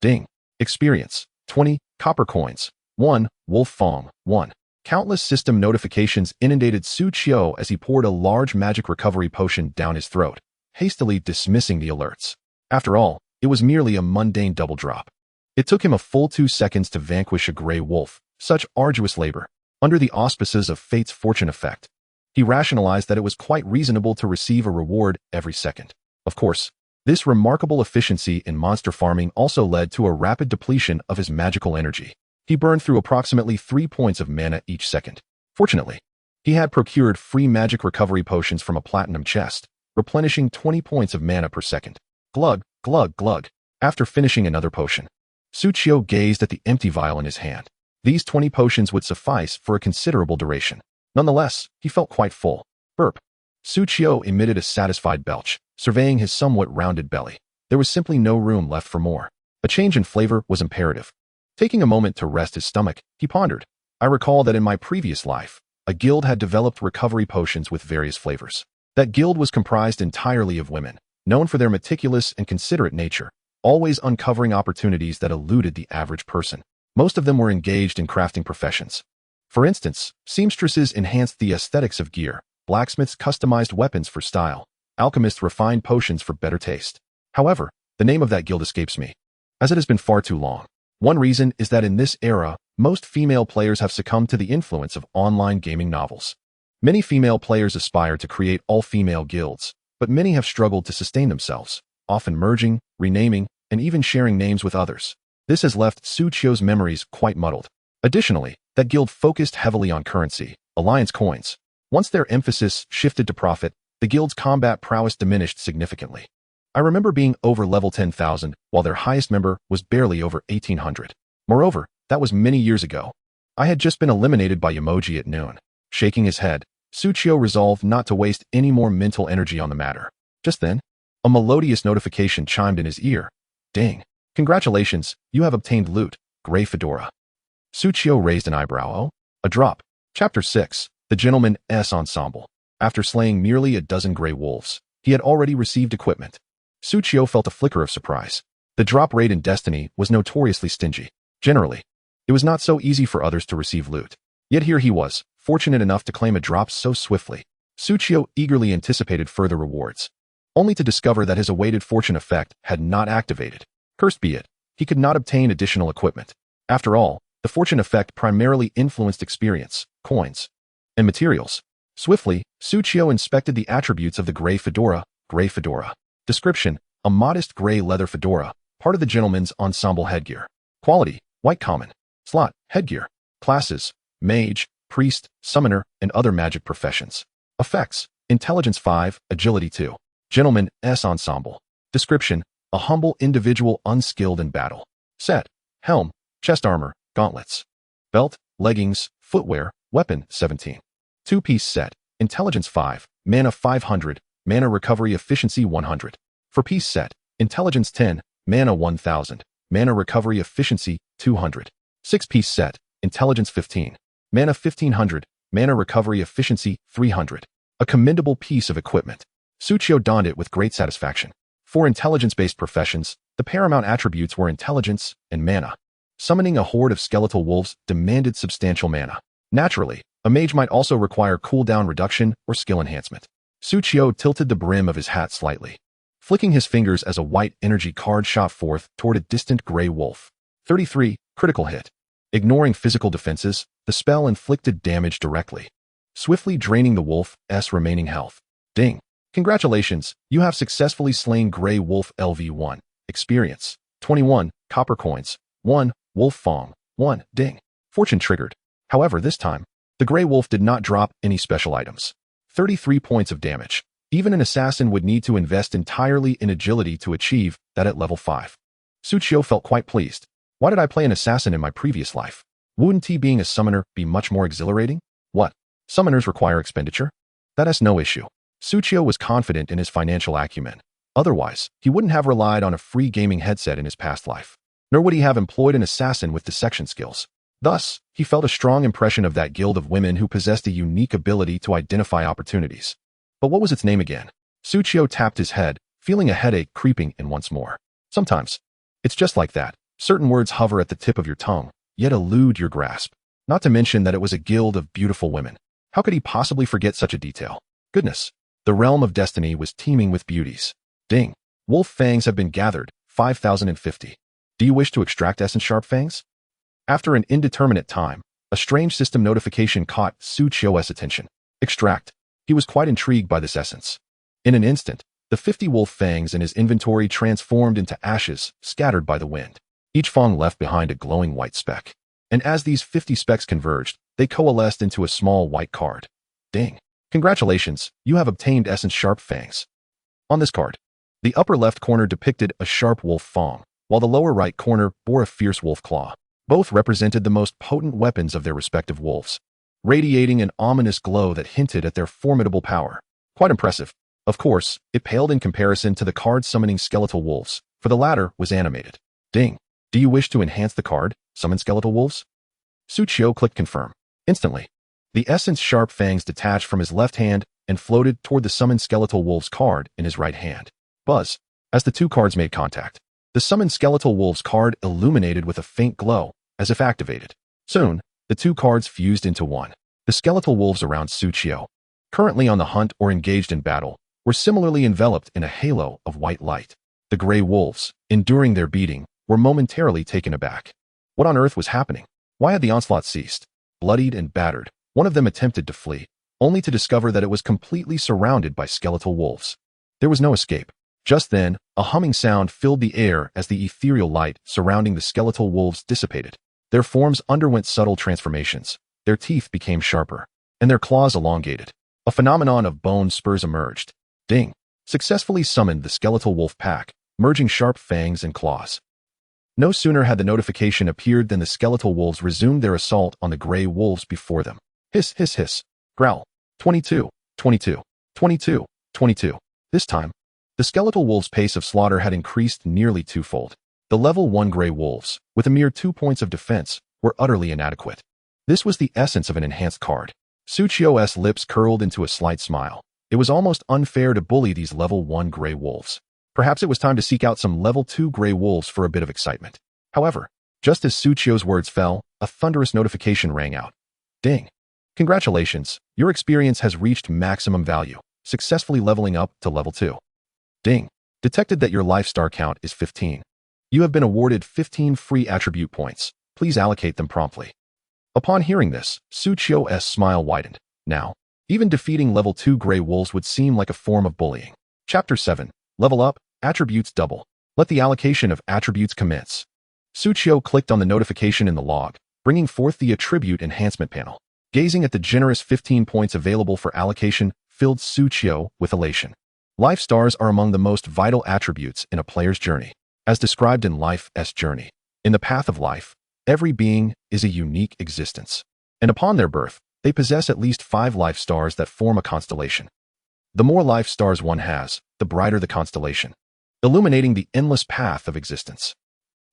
Ding. Experience 20, Copper Coins 1, Wolf Fang 1. Countless system notifications inundated Su Chio as he poured a large magic recovery potion down his throat, hastily dismissing the alerts. After all, it was merely a mundane double drop. It took him a full 2 seconds to vanquish a Grey Wolf, such arduous labor. Under the auspices of Fate's fortune effect, he rationalized that it was quite reasonable to receive a reward every second. Of course, this remarkable efficiency in monster farming also led to a rapid depletion of his magical energy. He burned through approximately 3 points of mana each second. Fortunately, he had procured free magic recovery potions from a platinum chest, replenishing 20 points of mana per second. Glug, glug, glug. After finishing another potion, Su Chio gazed at the empty vial in his hand. These 20 potions would suffice for a considerable duration. Nonetheless, he felt quite full. Burp. Su Chio emitted a satisfied belch, surveying his somewhat rounded belly. There was simply no room left for more. A change in flavor was imperative. Taking a moment to rest his stomach, he pondered. I recall that in my previous life, a guild had developed recovery potions with various flavors. That guild was comprised entirely of women, known for their meticulous and considerate nature, always uncovering opportunities that eluded the average person. Most of them were engaged in crafting professions. For instance, seamstresses enhanced the aesthetics of gear, blacksmiths customized weapons for style, alchemists refined potions for better taste. However, The name of that guild escapes me, as it has been far too long. One reason is that in this era, most female players have succumbed to the influence of online gaming novels. Many female players aspire to create all-female guilds, but many have struggled to sustain themselves, often merging, renaming, and even sharing names with others. This has left Suchio's memories quite muddled. Additionally, that guild focused heavily on currency, alliance coins. Once their emphasis shifted to profit, the guild's combat prowess diminished significantly. I remember being over level 10,000, while their highest member was barely over 1,800. Moreover, that was many years ago. I had just been eliminated by Emoji at noon. Shaking his head, Suchio resolved not to waste any more mental energy on the matter. Just then, a melodious notification chimed in his ear. Ding. Congratulations, you have obtained loot, Gray Fedora. Suchio raised an eyebrow. Oh, a drop. Chapter 6, The Gentleman's Ensemble. After slaying nearly a dozen gray wolves, he had already received equipment. Suchio felt a flicker of surprise. The drop rate in Destiny was notoriously stingy. Generally, it was not so easy for others to receive loot. Yet here he was, fortunate enough to claim a drop so swiftly. Suchio eagerly anticipated further rewards, only to discover that his awaited fortune effect had not activated. Cursed be it, he could not obtain additional equipment. After all, the fortune effect primarily influenced experience, coins, and materials. Swiftly, Suchio inspected the attributes of the Gray Fedora. Gray Fedora. Description: a modest gray leather fedora, part of the gentleman's ensemble headgear. Quality: white common. Slot: headgear. Classes: mage, priest, summoner, and other magic professions. Effects: intelligence 5, agility 2. Gentleman's ensemble. Description: a humble individual unskilled in battle. Set: helm, chest armor, gauntlets. Belt, leggings, footwear, weapon 17. Two-piece set, intelligence 5, mana 500, mana recovery efficiency 100. Four-piece set, intelligence 10, mana 1000, mana recovery efficiency 200. Six-piece set, intelligence 15, mana 1500, mana recovery efficiency 300. A commendable piece of equipment. Suchio donned it with great satisfaction. For intelligence-based professions, the paramount attributes were intelligence and mana. Summoning a horde of skeletal wolves demanded substantial mana. Naturally, a mage might also require cooldown reduction or skill enhancement. Suchio tilted the brim of his hat slightly, flicking his fingers as a white energy card shot forth toward a distant gray wolf. 33, critical hit. Ignoring physical defenses, the spell inflicted damage directly, swiftly draining the wolf's remaining health. Ding. Congratulations, you have successfully slain Gray Wolf LV1. Experience: 21, copper coins, 1, wolf fong, 1, ding. Fortune triggered. However, this time, the Gray Wolf did not drop any special items. 33 points of damage. Even an assassin would need to invest entirely in agility to achieve that at level 5. Suchio felt quite pleased. Why did I play an assassin in my previous life? Wouldn't being a summoner be much more exhilarating? What? Summoners require expenditure? That is no issue. Suchio was confident in his financial acumen. Otherwise, he wouldn't have relied on a free gaming headset in his past life. Nor would he have employed an assassin with dissection skills. Thus, he felt a strong impression of that guild of women who possessed a unique ability to identify opportunities. But what was its name again? Suchio tapped his head, feeling a headache creeping in once more. Sometimes, it's just like that. Certain words hover at the tip of your tongue, yet elude your grasp. Not to mention that it was a guild of beautiful women. How could he possibly forget such a detail? Goodness. The realm of destiny was teeming with beauties. Ding. Wolf fangs have been gathered, 5,050. Do you wish to extract essence sharp fangs? After an indeterminate time, a strange system notification caught Suchio's attention. Extract. He was quite intrigued by this essence. In an instant, the 50 wolf fangs in his inventory transformed into ashes, scattered by the wind. Each fang left behind a glowing white speck. And as these 50 specks converged, they coalesced into a small white card. Ding. Congratulations, you have obtained essence sharp fangs. On this card, the upper left corner depicted a sharp wolf fang, while the lower right corner bore a fierce wolf claw. Both represented the most potent weapons of their respective wolves, radiating an ominous glow that hinted at their formidable power. Quite impressive. Of course, it paled in comparison to the card summoning skeletal wolves, for the latter was animated. Ding. Do you wish to enhance the card, summon skeletal wolves? Suchio clicked confirm. Instantly, the essence sharp fangs detached from his left hand and floated toward the summoned skeletal wolves card in his right hand. Buzz. As the two cards made contact, the summoned skeletal wolves card illuminated with a faint glow, as if activated. Soon, the two cards fused into one. The skeletal wolves around Suchio, currently on the hunt or engaged in battle, were similarly enveloped in a halo of white light. The gray wolves, enduring their beating, were momentarily taken aback. What on earth was happening? Why had the onslaught ceased? Bloodied and battered, one of them attempted to flee, only to discover that it was completely surrounded by skeletal wolves. There was no escape. Just then, a humming sound filled the air as the ethereal light surrounding the skeletal wolves dissipated. Their forms underwent subtle transformations. Their teeth became sharper, and their claws elongated. A phenomenon of bone spurs emerged. Ding! Successfully summoned the skeletal wolf pack, merging sharp fangs and claws. No sooner had the notification appeared than the skeletal wolves resumed their assault on the gray wolves before them. Hiss, hiss, hiss. Growl. 22, 22, 22, 22. This time, the skeletal wolves' pace of slaughter had increased nearly twofold. The level 1 gray wolves, with a mere 2 points of defense, were utterly inadequate. This was the essence of an enhanced card. Suchio's lips curled into a slight smile. It was almost unfair to bully these level 1 gray wolves. Perhaps it was time to seek out some level 2 gray wolves for a bit of excitement. However, just as Suchio's words fell, a thunderous notification rang out. Ding! Congratulations, your experience has reached maximum value, successfully leveling up to level 2. Ding! Detected that your life star count is 15. You have been awarded 15 free attribute points. Please allocate them promptly. Upon hearing this, Suchio's smile widened. Now, even defeating level 2 gray wolves would seem like a form of bullying. Chapter 7. Level up, attributes double. Let the allocation of attributes commence. Suchio clicked on the notification in the log, bringing forth the attribute enhancement panel. Gazing at the generous 15 points available for allocation filled Suchio with elation. Life stars are among the most vital attributes in a player's journey. As described in Life's journey, in the path of life, every being is a unique existence, and upon their birth, they possess at least 5 life stars that form a constellation. The more life stars one has, the brighter the constellation, illuminating the endless path of existence.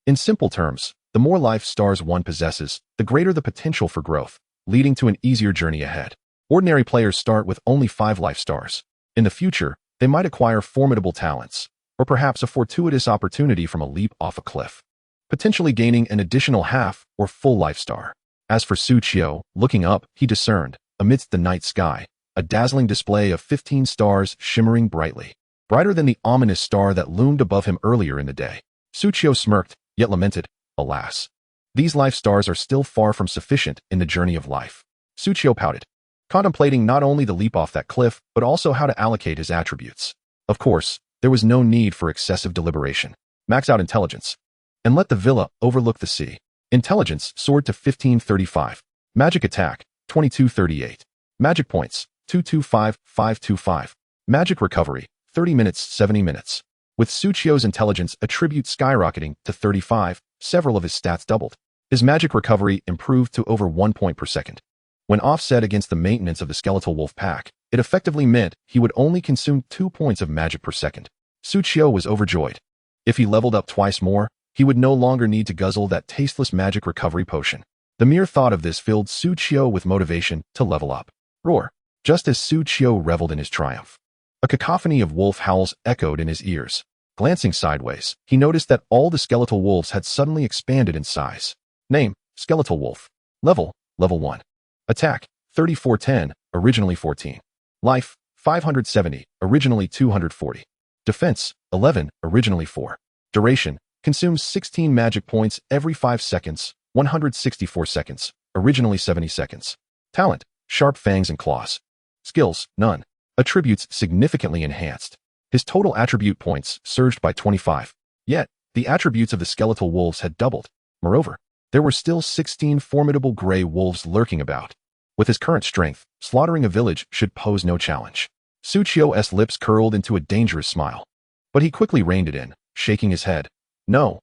In simple terms, the more life stars one possesses, the greater the potential for growth, leading to an easier journey ahead. Ordinary players start with only 5 life stars. In the future, they might acquire formidable talents, or perhaps a fortuitous opportunity from a leap off a cliff, potentially gaining an additional half or full life star. As for Suchio, looking up, he discerned, amidst the night sky, a dazzling display of 15 stars shimmering brightly, brighter than the ominous star that loomed above him earlier in the day. Suchio smirked, yet lamented, alas, these life stars are still far from sufficient in the journey of life. Suchio pouted, contemplating not only the leap off that cliff, but also how to allocate his attributes. Of course, there was no need for excessive deliberation. Max out intelligence, and let the villa overlook the sea. Intelligence soared to 1535. Magic attack, 2238. Magic points, 225525. Magic recovery, 30 minutes 70 minutes. With Suchio's intelligence attribute skyrocketing to 35, several of his stats doubled. His magic recovery improved to over 1 point per second. When offset against the maintenance of the skeletal wolf pack, it effectively meant he would only consume 2 points of magic per second. Suchio was overjoyed. If he leveled up twice more, he would no longer need to guzzle that tasteless magic recovery potion. The mere thought of this filled Suchio with motivation to level up. Roar! Just as Suchio reveled in his triumph, a cacophony of wolf howls echoed in his ears. Glancing sideways, he noticed that all the skeletal wolves had suddenly expanded in size. Name, Skeletal Wolf. Level 1. Attack, 3410, originally 14. Life, 570, originally 240. Defense, 11, originally 4. Duration, consumes 16 magic points every 5 seconds, 164 seconds, originally 70 seconds. Talent, sharp fangs and claws. Skills, none. Attributes significantly enhanced. His total attribute points surged by 25. Yet, the attributes of the skeletal wolves had doubled. Moreover, there were still 16 formidable gray wolves lurking about. With his current strength, slaughtering a village should pose no challenge. Suchio's lips curled into a dangerous smile. But he quickly reined it in, shaking his head. No,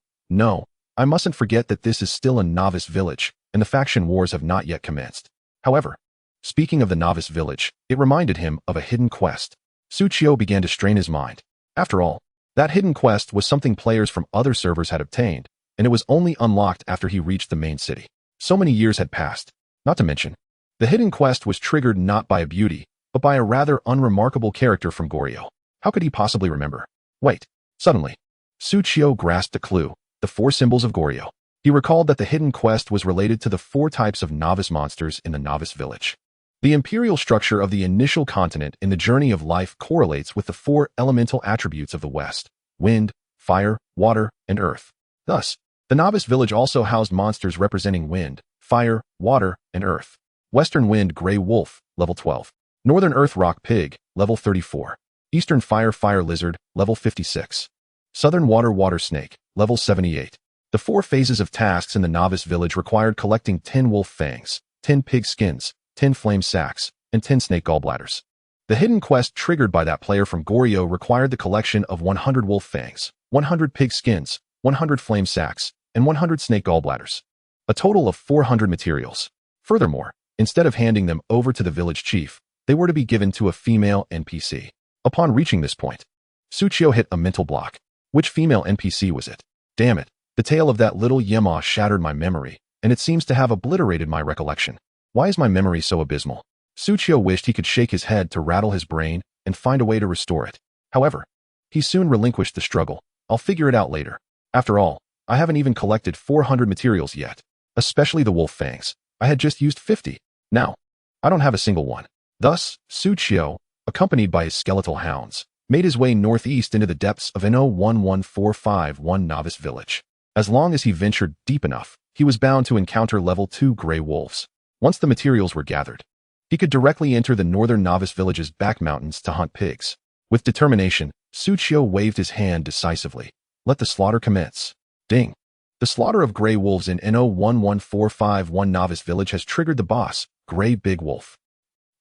I mustn't forget that this is still a novice village, and the faction wars have not yet commenced. However, speaking of the novice village, it reminded him of a hidden quest. Suchio began to strain his mind. After all, that hidden quest was something players from other servers had obtained, and it was only unlocked after he reached the main city. So many years had passed. Not to mention, the hidden quest was triggered not by a beauty, but by a rather unremarkable character from Goryo. How could he possibly remember? Wait. Suddenly, Suchio grasped a clue, the 4 symbols of Goryo. He recalled that the hidden quest was related to the 4 types of novice monsters in the novice village. The imperial structure of the initial continent in the journey of life correlates with the 4 elemental attributes of the West: wind, fire, water, and earth. Thus, the novice village also housed monsters representing wind, fire, water, and earth. Western Wind Gray Wolf, level 12. Northern Earth Rock Pig, level 34. Eastern Fire Fire Lizard, level 56. Southern Water Snake, level 78. The 4 phases of tasks in the novice village required collecting 10 wolf fangs, 10 pig skins, 10 flame sacks, and 10 snake gallbladders. The hidden quest triggered by that player from Goryo required the collection of 100 wolf fangs, 100 pig skins, 100 flame sacks, and 100 snake gallbladders. A total of 400 materials. Furthermore, instead of handing them over to the village chief, they were to be given to a female NPC. Upon reaching this point, Tsuchiyo hit a mental block. Which female NPC was it? Damn it, the tale of that little Yema shattered my memory, and it seems to have obliterated my recollection. Why is my memory so abysmal? Tsuchiyo wished he could shake his head to rattle his brain and find a way to restore it. However, he soon relinquished the struggle. I'll figure it out later. After all, I haven't even collected 400 materials yet, especially the wolf fangs. I had just used 50. Now, I don't have a single one. Thus, Tsuchiyo, accompanied by his skeletal hounds, made his way northeast into the depths of MMO 11451 Novice Village. As long as he ventured deep enough, he was bound to encounter level 2 gray wolves. Once the materials were gathered, he could directly enter the northern Novice Village's back mountains to hunt pigs. With determination, Tsuchiyo waved his hand decisively. Let the slaughter commence. Ding. The slaughter of gray wolves in MMO 11451 Novice Village has triggered the boss, Gray Big Wolf.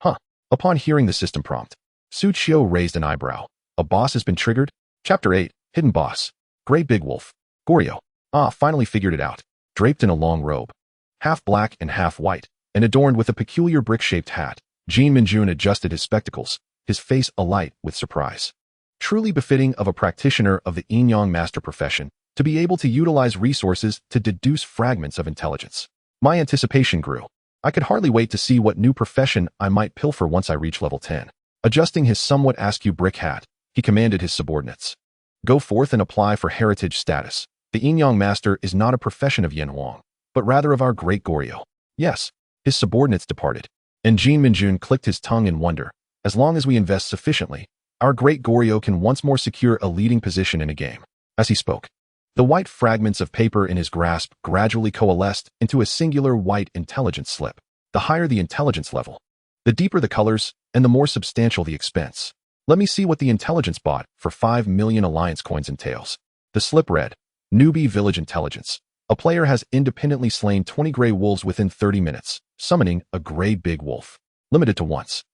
Huh. Upon hearing the system prompt, Tsuchiyo raised an eyebrow. A boss has been triggered? Chapter 8, Hidden Boss. Gray Big Wolf. Goryo. Finally figured it out. Draped in a long robe, half black and half white, and adorned with a peculiar brick-shaped hat, Jin Minjun adjusted his spectacles, his face alight with surprise. Truly befitting of a practitioner of the Yin-Yang master profession, to be able to utilize resources to deduce fragments of intelligence. My anticipation grew. I could hardly wait to see what new profession I might pilfer once I reach level 10. Adjusting his somewhat askew brick hat, he commanded his subordinates. Go forth and apply for heritage status. The Yin-Yang master is not a profession of Yen Huang, but rather of our great Goryo. Yes, his subordinates departed, and Jin Minjun clicked his tongue in wonder. As long as we invest sufficiently, our great Goryo can once more secure a leading position in a game. As he spoke, the white fragments of paper in his grasp gradually coalesced into a singular white intelligence slip. The higher the intelligence level, the deeper the colors, and the more substantial the expense. Let me see what the intelligence bought for 5 million alliance coins entails. The slip read, Newbie Village Intelligence. A player has independently slain 20 gray wolves within 30 minutes, summoning a gray big wolf. Limited to once.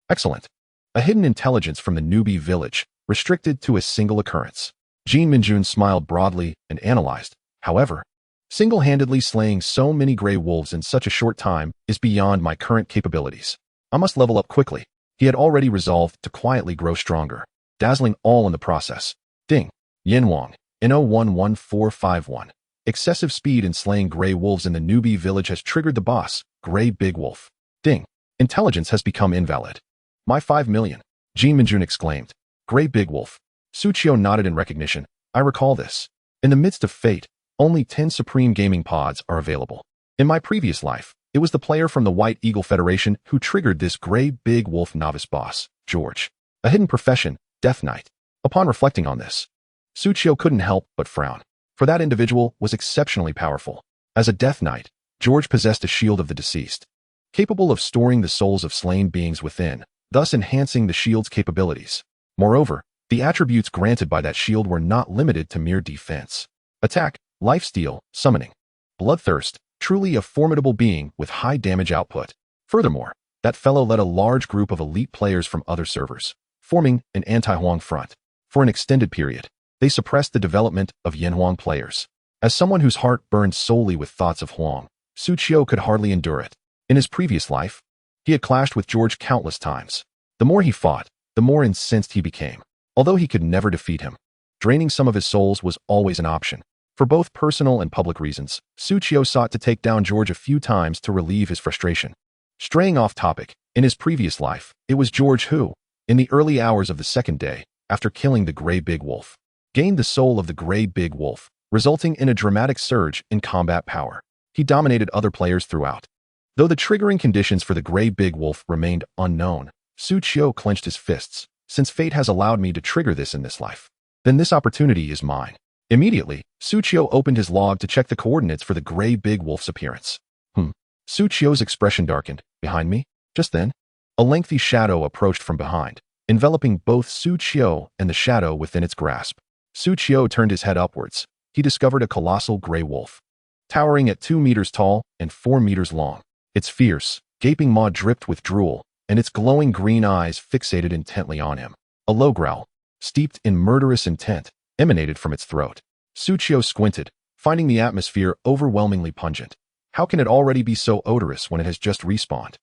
Excellent. A hidden intelligence from the newbie village, restricted to a single occurrence. Jin Minjun smiled broadly and analyzed. However, single-handedly slaying so many gray wolves in such a short time is beyond my current capabilities. I must level up quickly. He had already resolved to quietly grow stronger, dazzling all in the process. Ding. Yin Wang. MMO 11451. Excessive speed in slaying gray wolves in the newbie village has triggered the boss, Gray Big Wolf. Ding. Intelligence has become invalid. My 5 million. Jin Minjun exclaimed. Gray Big Wolf. Tsuchiyo nodded in recognition. I recall this. In the midst of fate, only 10 Supreme Gaming Pods are available. In my previous life, it was the player from the White Eagle Federation who triggered this Gray Big Wolf novice boss, George. A hidden profession, Death Knight. Upon reflecting on this, Tsuchiyo couldn't help but frown, for that individual was exceptionally powerful. As a Death Knight, George possessed a shield of the deceased, capable of storing the souls of slain beings within, thus enhancing the shield's capabilities. Moreover, the attributes granted by that shield were not limited to mere defense. Attack, lifesteal, summoning. Bloodthirst, truly a formidable being with high damage output. Furthermore, that fellow led a large group of elite players from other servers, forming an anti-Huang front. For an extended period, they suppressed the development of Yen Huang players. As someone whose heart burned solely with thoughts of Huang, Tsuchiyo could hardly endure it. In his previous life, he had clashed with George countless times. The more he fought, the more incensed he became. Although he could never defeat him, draining some of his souls was always an option. For both personal and public reasons, Tsuchiyo sought to take down George a few times to relieve his frustration. Straying off topic, in his previous life, it was George who, in the early hours of the second day, after killing the Gray Big Wolf, gained the soul of the Gray Big Wolf, resulting in a dramatic surge in combat power. He dominated other players throughout. Though the triggering conditions for the Gray Big Wolf remained unknown, Tsuchiyo clenched his fists. Since fate has allowed me to trigger this in this life, then this opportunity is mine. Immediately, Suchio opened his log to check the coordinates for the gray big wolf's appearance. Suchio's expression darkened. Behind me? Just then, a lengthy shadow approached from behind, enveloping both Suchio and the shadow within its grasp. Suchio turned his head upwards. He discovered a colossal gray wolf, towering at 2 meters tall and 4 meters long. Its fierce, gaping maw dripped with drool, and its glowing green eyes fixated intently on him. A low growl, steeped in murderous intent, emanated from its throat. Suchio squinted, finding the atmosphere overwhelmingly pungent. How can it already be so odorous when it has just respawned?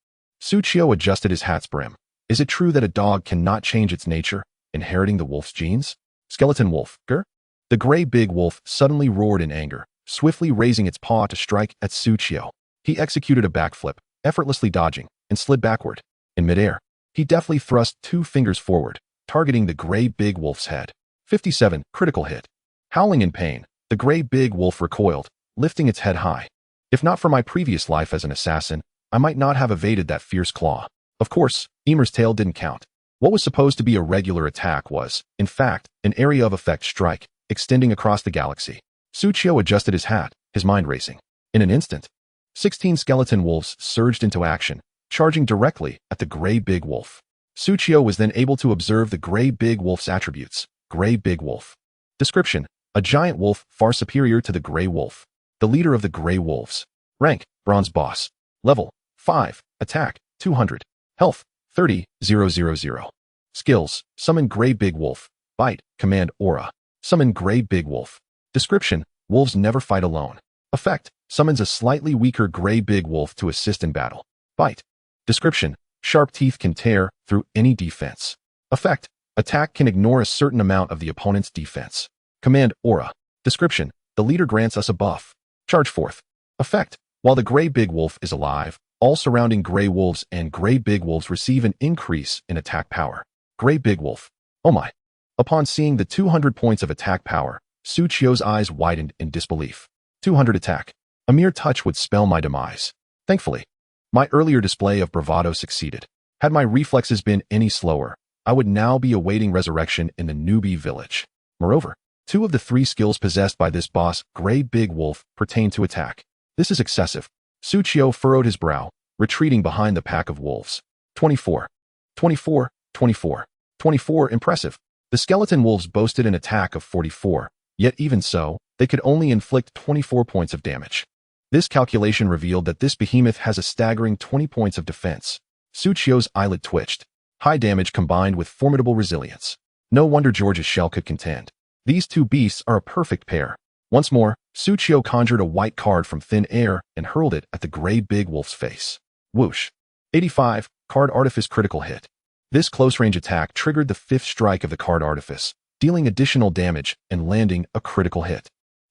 Suchio adjusted his hat's brim. Is it true that a dog cannot change its nature, inheriting the wolf's genes? Skeleton wolf, grr? The gray big wolf suddenly roared in anger, swiftly raising its paw to strike at Suchio. He executed a backflip, effortlessly dodging, and slid backward. In midair, he deftly thrust 2 fingers forward, targeting the gray big wolf's head. 57, critical hit. Howling in pain, the gray big wolf recoiled, lifting its head high. If not for my previous life as an assassin, I might not have evaded that fierce claw. Of course, Emer's tail didn't count. What was supposed to be a regular attack was, in fact, an area of effect strike, extending across the galaxy. Suchio adjusted his hat, his mind racing. In an instant, 16 skeleton wolves surged into action, charging directly at the gray big wolf. Suchio was then able to observe the gray big wolf's attributes. Gray big wolf. Description: a giant wolf far superior to the gray wolf. The leader of the gray wolves. Rank: bronze boss. Level: 5. Attack: 200. Health: 30,000. Skills: summon gray big wolf. Bite: command aura. Summon gray big wolf. Description: wolves never fight alone. Effect: summons a slightly weaker gray big wolf to assist in battle. Bite. Description: sharp teeth can tear through any defense. Effect: attack can ignore a certain amount of the opponent's defense. Command aura. Description: the leader grants us a buff. Charge forth. Effect: while the gray big wolf is alive, all surrounding gray wolves and gray big wolves receive an increase in attack power. Gray big wolf. Oh my. Upon seeing the 200 points of attack power, Suchio's eyes widened in disbelief. 200 attack. A mere touch would spell my demise. Thankfully, my earlier display of bravado succeeded. Had my reflexes been any slower, I would now be awaiting resurrection in the newbie village. Moreover, 2 of the 3 skills possessed by this boss, Gray Big Wolf, pertain to attack. This is excessive. Suchio furrowed his brow, retreating behind the pack of wolves. 24. 24. 24. 24. Impressive. The skeleton wolves boasted an attack of 44, yet even so, they could only inflict 24 points of damage. This calculation revealed that this behemoth has a staggering 20 points of defense. Suchio's eyelid twitched. High damage combined with formidable resilience. No wonder George's shell could contend. These 2 beasts are a perfect pair. Once more, Suchio conjured a white card from thin air and hurled it at the gray big wolf's face. Whoosh. 85, card artifice critical hit. This close-range attack triggered the 5th strike of the card artifice, dealing additional damage and landing a critical hit.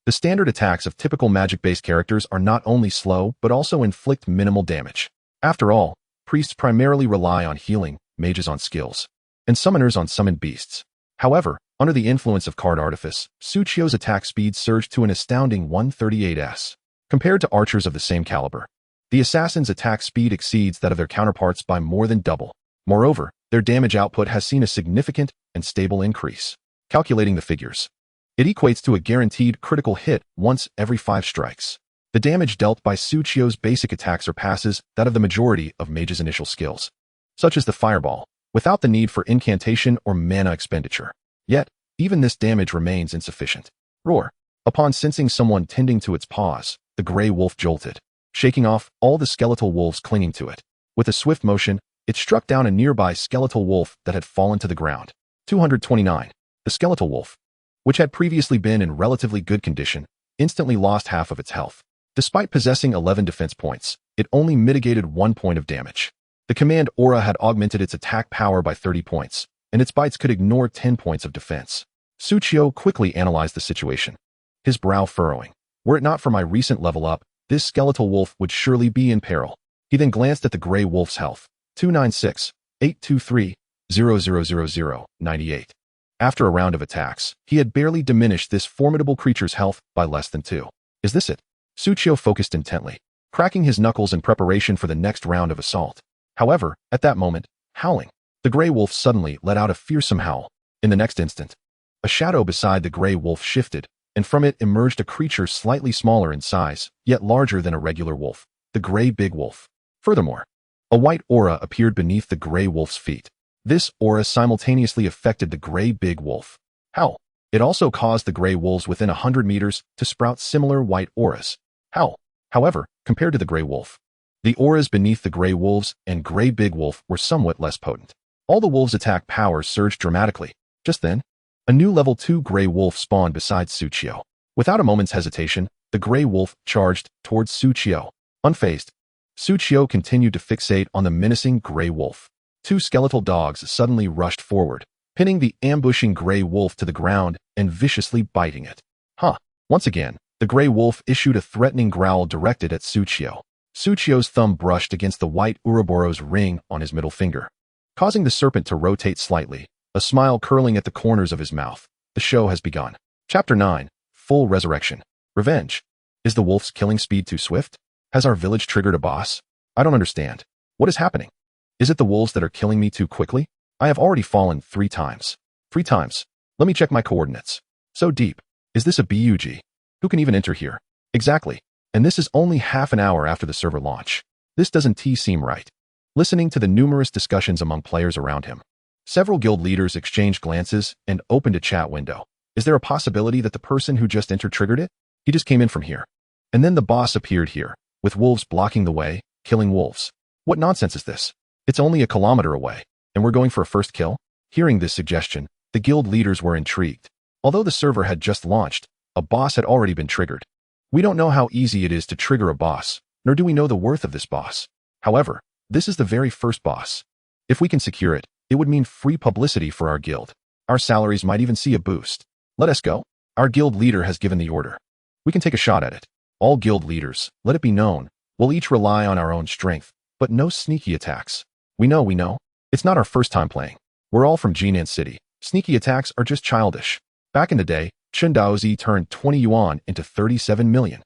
The standard attacks of typical magic-based characters are not only slow, but also inflict minimal damage. After all, priests primarily rely on healing, mages on skills, and summoners on summoned beasts. However, under the influence of card artifice, Suchio's attack speed surged to an astounding 138s. Compared to archers of the same caliber, the assassin's attack speed exceeds that of their counterparts by more than double. Moreover, their damage output has seen a significant and stable increase. Calculating the figures, it equates to a guaranteed critical hit once every 5 strikes. The damage dealt by Suchio's basic attack surpasses that of the majority of mages' initial skills, such as the fireball, without the need for incantation or mana expenditure. Yet, even this damage remains insufficient. Roar. Upon sensing someone tending to its paws, the gray wolf jolted, shaking off all the skeletal wolves clinging to it. With a swift motion, it struck down a nearby skeletal wolf that had fallen to the ground. 229. The skeletal wolf, which had previously been in relatively good condition, instantly lost half of its health. Despite possessing 11 defense points, it only mitigated 1 point of damage. The command aura had augmented its attack power by 30 points, and its bites could ignore 10 points of defense. Suchio quickly analyzed the situation, his brow furrowing. Were it not for my recent level up, this skeletal wolf would surely be in peril. He then glanced at the gray wolf's health. 296, 823, 0000, 98. After a round of attacks, he had barely diminished this formidable creature's health by less than 2. Is this it? Suchio focused intently, cracking his knuckles in preparation for the next round of assault. However, at that moment, howling, the gray wolf suddenly let out a fearsome howl. In the next instant, a shadow beside the gray wolf shifted, and from it emerged a creature slightly smaller in size, yet larger than a regular wolf, the gray big wolf. Furthermore, a white aura appeared beneath the gray wolf's feet. This aura simultaneously affected the gray big wolf. How? It also caused the gray wolves within 100 meters to sprout similar white auras. How? However, compared to the gray wolf, the auras beneath the gray wolves and gray big wolf were somewhat less potent. All the wolves' attack powers surged dramatically. Just then, a new level 2 gray wolf spawned beside Suchio. Without a moment's hesitation, the gray wolf charged towards Suchio. Unfazed, Suchio continued to fixate on the menacing gray wolf. Two skeletal dogs suddenly rushed forward, pinning the ambushing gray wolf to the ground and viciously biting it. Once again, the gray wolf issued a threatening growl directed at Suchio. Suchio's thumb brushed against the white Ouroboros ring on his middle finger, causing the serpent to rotate slightly, a smile curling at the corners of his mouth. The show has begun. Chapter 9. Full Resurrection. Revenge. Is the wolf's killing speed too swift? Has our village triggered a boss? I don't understand. What is happening? Is it the wolves that are killing me too quickly? I have already fallen 3 times. 3 times. Let me check my coordinates. So deep. Is this a BUG? Who can even enter here? Exactly. And this is only half an hour after the server launch. This doesn't seem right. Listening to the numerous discussions among players around him, several guild leaders exchanged glances and opened a chat window. Is there a possibility that the person who just entered triggered it? He just came in from here. And then the boss appeared here, with wolves blocking the way, killing wolves. What nonsense is this? It's only a kilometer away, and we're going for a first kill? Hearing this suggestion, the guild leaders were intrigued. Although the server had just launched, a boss had already been triggered. We don't know how easy it is to trigger a boss, nor do we know the worth of this boss. However, this is the very first boss. If we can secure it, it would mean free publicity for our guild. Our salaries might even see a boost. Let us go. Our guild leader has given the order. We can take a shot at it. All guild leaders, let it be known, will each rely on our own strength, but no sneaky attacks. We know. It's not our first time playing. We're all from Jinan City. Sneaky attacks are just childish. Back in the day, Chen Daozi turned 20 yuan into 37 million.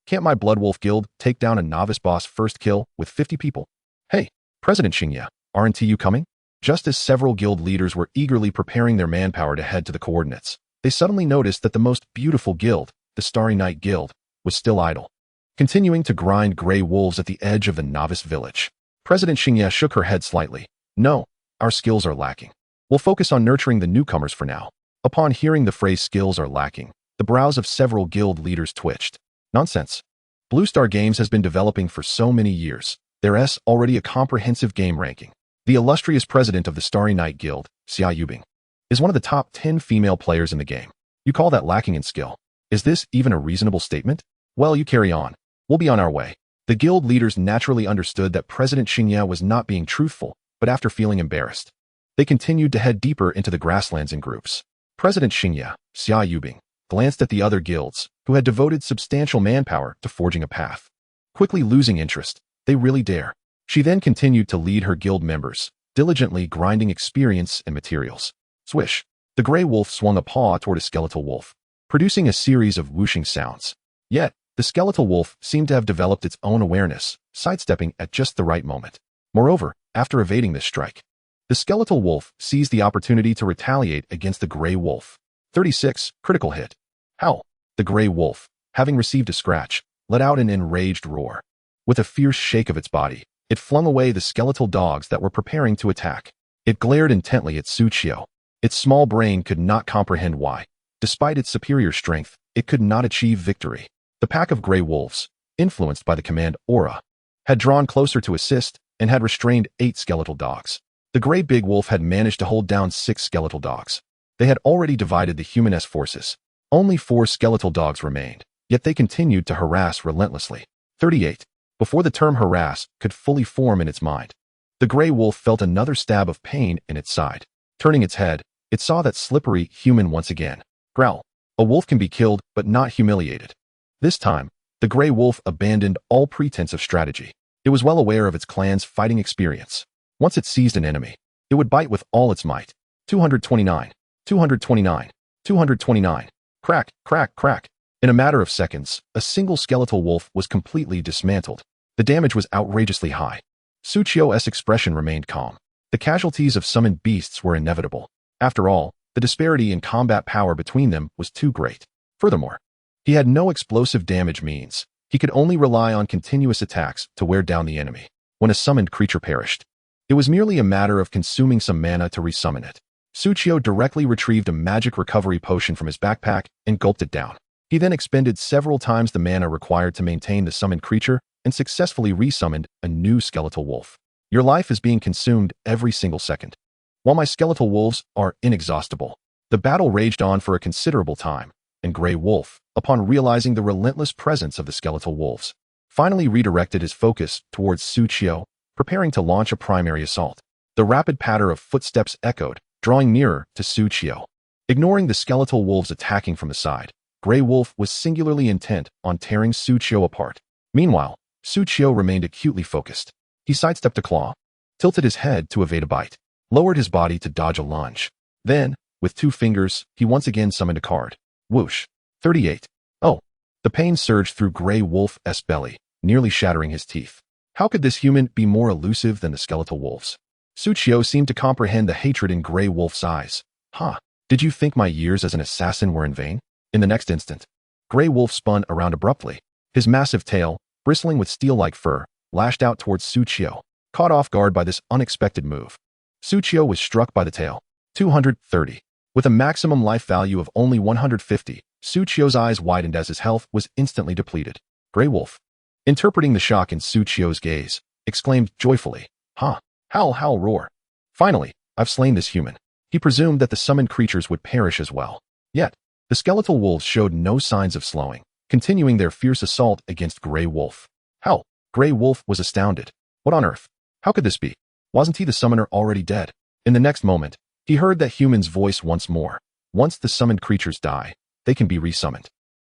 Can't my Blood Wolf guild take down a novice boss first kill with 50 people? Hey, President Xingye, aren't you coming? Just as several guild leaders were eagerly preparing their manpower to head to the coordinates, they suddenly noticed that the most beautiful guild, the Starry Night Guild, was still idle, continuing to grind gray wolves at the edge of the novice village. President Xingye shook her head slightly. No, our skills are lacking. We'll focus on nurturing the newcomers for now. Upon hearing the phrase skills are lacking, the brows of several guild leaders twitched. Nonsense. Blue Star Games has been developing for so many years. There's already a comprehensive game ranking. The illustrious president of the Starry Night Guild, Xia Yubing, is one of the top 10 female players in the game. You call that lacking in skill? Is this even a reasonable statement? Well, you carry on. We'll be on our way. The guild leaders naturally understood that President Xingye was not being truthful, but after feeling embarrassed, they continued to head deeper into the grasslands in groups. President Xingye, Xia Yubing, glanced at the other guilds, who had devoted substantial manpower to forging a path. Quickly losing interest, they really dare. She then continued to lead her guild members, diligently grinding experience and materials. Swish. The gray wolf swung a paw toward a skeletal wolf, producing a series of whooshing sounds. Yet, the skeletal wolf seemed to have developed its own awareness, sidestepping at just the right moment. Moreover, after evading this strike, the skeletal wolf seized the opportunity to retaliate against the gray wolf. 36, critical hit. How? The gray wolf, having received a scratch, let out an enraged roar. With a fierce shake of its body, it flung away the skeletal dogs that were preparing to attack. It glared intently at Suchio. Its small brain could not comprehend why, despite its superior strength, it could not achieve victory. The pack of gray wolves, influenced by the command aura, had drawn closer to assist and had restrained 8 skeletal dogs. The gray big wolf had managed to hold down 6 skeletal dogs. They had already divided the humaness forces. Only 4 skeletal dogs remained, yet they continued to harass relentlessly. 38. Before the term harass could fully form in its mind, the gray wolf felt another stab of pain in its side. Turning its head, it saw that slippery human once again. Growl. A wolf can be killed, but not humiliated. This time, the gray wolf abandoned all pretense of strategy. It was well aware of its clan's fighting experience. Once it seized an enemy, it would bite with all its might. 229, 229, 229. Crack, crack, crack. In a matter of seconds, a single skeletal wolf was completely dismantled. The damage was outrageously high. Suchio's expression remained calm. The casualties of summoned beasts were inevitable. After all, the disparity in combat power between them was too great. Furthermore, he had no explosive damage means. He could only rely on continuous attacks to wear down the enemy. When a summoned creature perished, it was merely a matter of consuming some mana to resummon it. Suchio directly retrieved a magic recovery potion from his backpack and gulped it down. He then expended several times the mana required to maintain the summoned creature and successfully resummoned a new skeletal wolf. Your life is being consumed every single second. While my skeletal wolves are inexhaustible, the battle raged on for a considerable time, and Grey Wolf, upon realizing the relentless presence of the skeletal wolves, finally redirected his focus towards Suchio, preparing to launch a primary assault. The rapid patter of footsteps echoed, drawing nearer to Suchio. Ignoring the skeletal wolves attacking from the side, Grey Wolf was singularly intent on tearing Suchio apart. Meanwhile, Suchio remained acutely focused. He sidestepped a claw, tilted his head to evade a bite, lowered his body to dodge a lunge. Then, with 2 fingers, he once again summoned a card. Whoosh. 38. Oh. The pain surged through Grey Wolf's belly, nearly shattering his teeth. How could this human be more elusive than the skeletal wolves? Suchio seemed to comprehend the hatred in Grey Wolf's eyes. Ha! Did you think my years as an assassin were in vain? In the next instant, Grey Wolf spun around abruptly. His massive tail, bristling with steel-like fur, lashed out towards Suchio, caught off guard by this unexpected move. Suchio was struck by the tail. 230. With a maximum life value of only 150, Suchio's eyes widened as his health was instantly depleted. Grey Wolf, interpreting the shock in Suchio's gaze, exclaimed joyfully, "Ha! Howl, howl, roar. Finally, I've slain this human." He presumed that the summoned creatures would perish as well. Yet, the skeletal wolves showed no signs of slowing, continuing their fierce assault against Grey Wolf. How? Grey Wolf was astounded. What on earth? How could this be? Wasn't he the summoner already dead? In the next moment, he heard that human's voice once more. Once the summoned creatures die, they can be resummoned.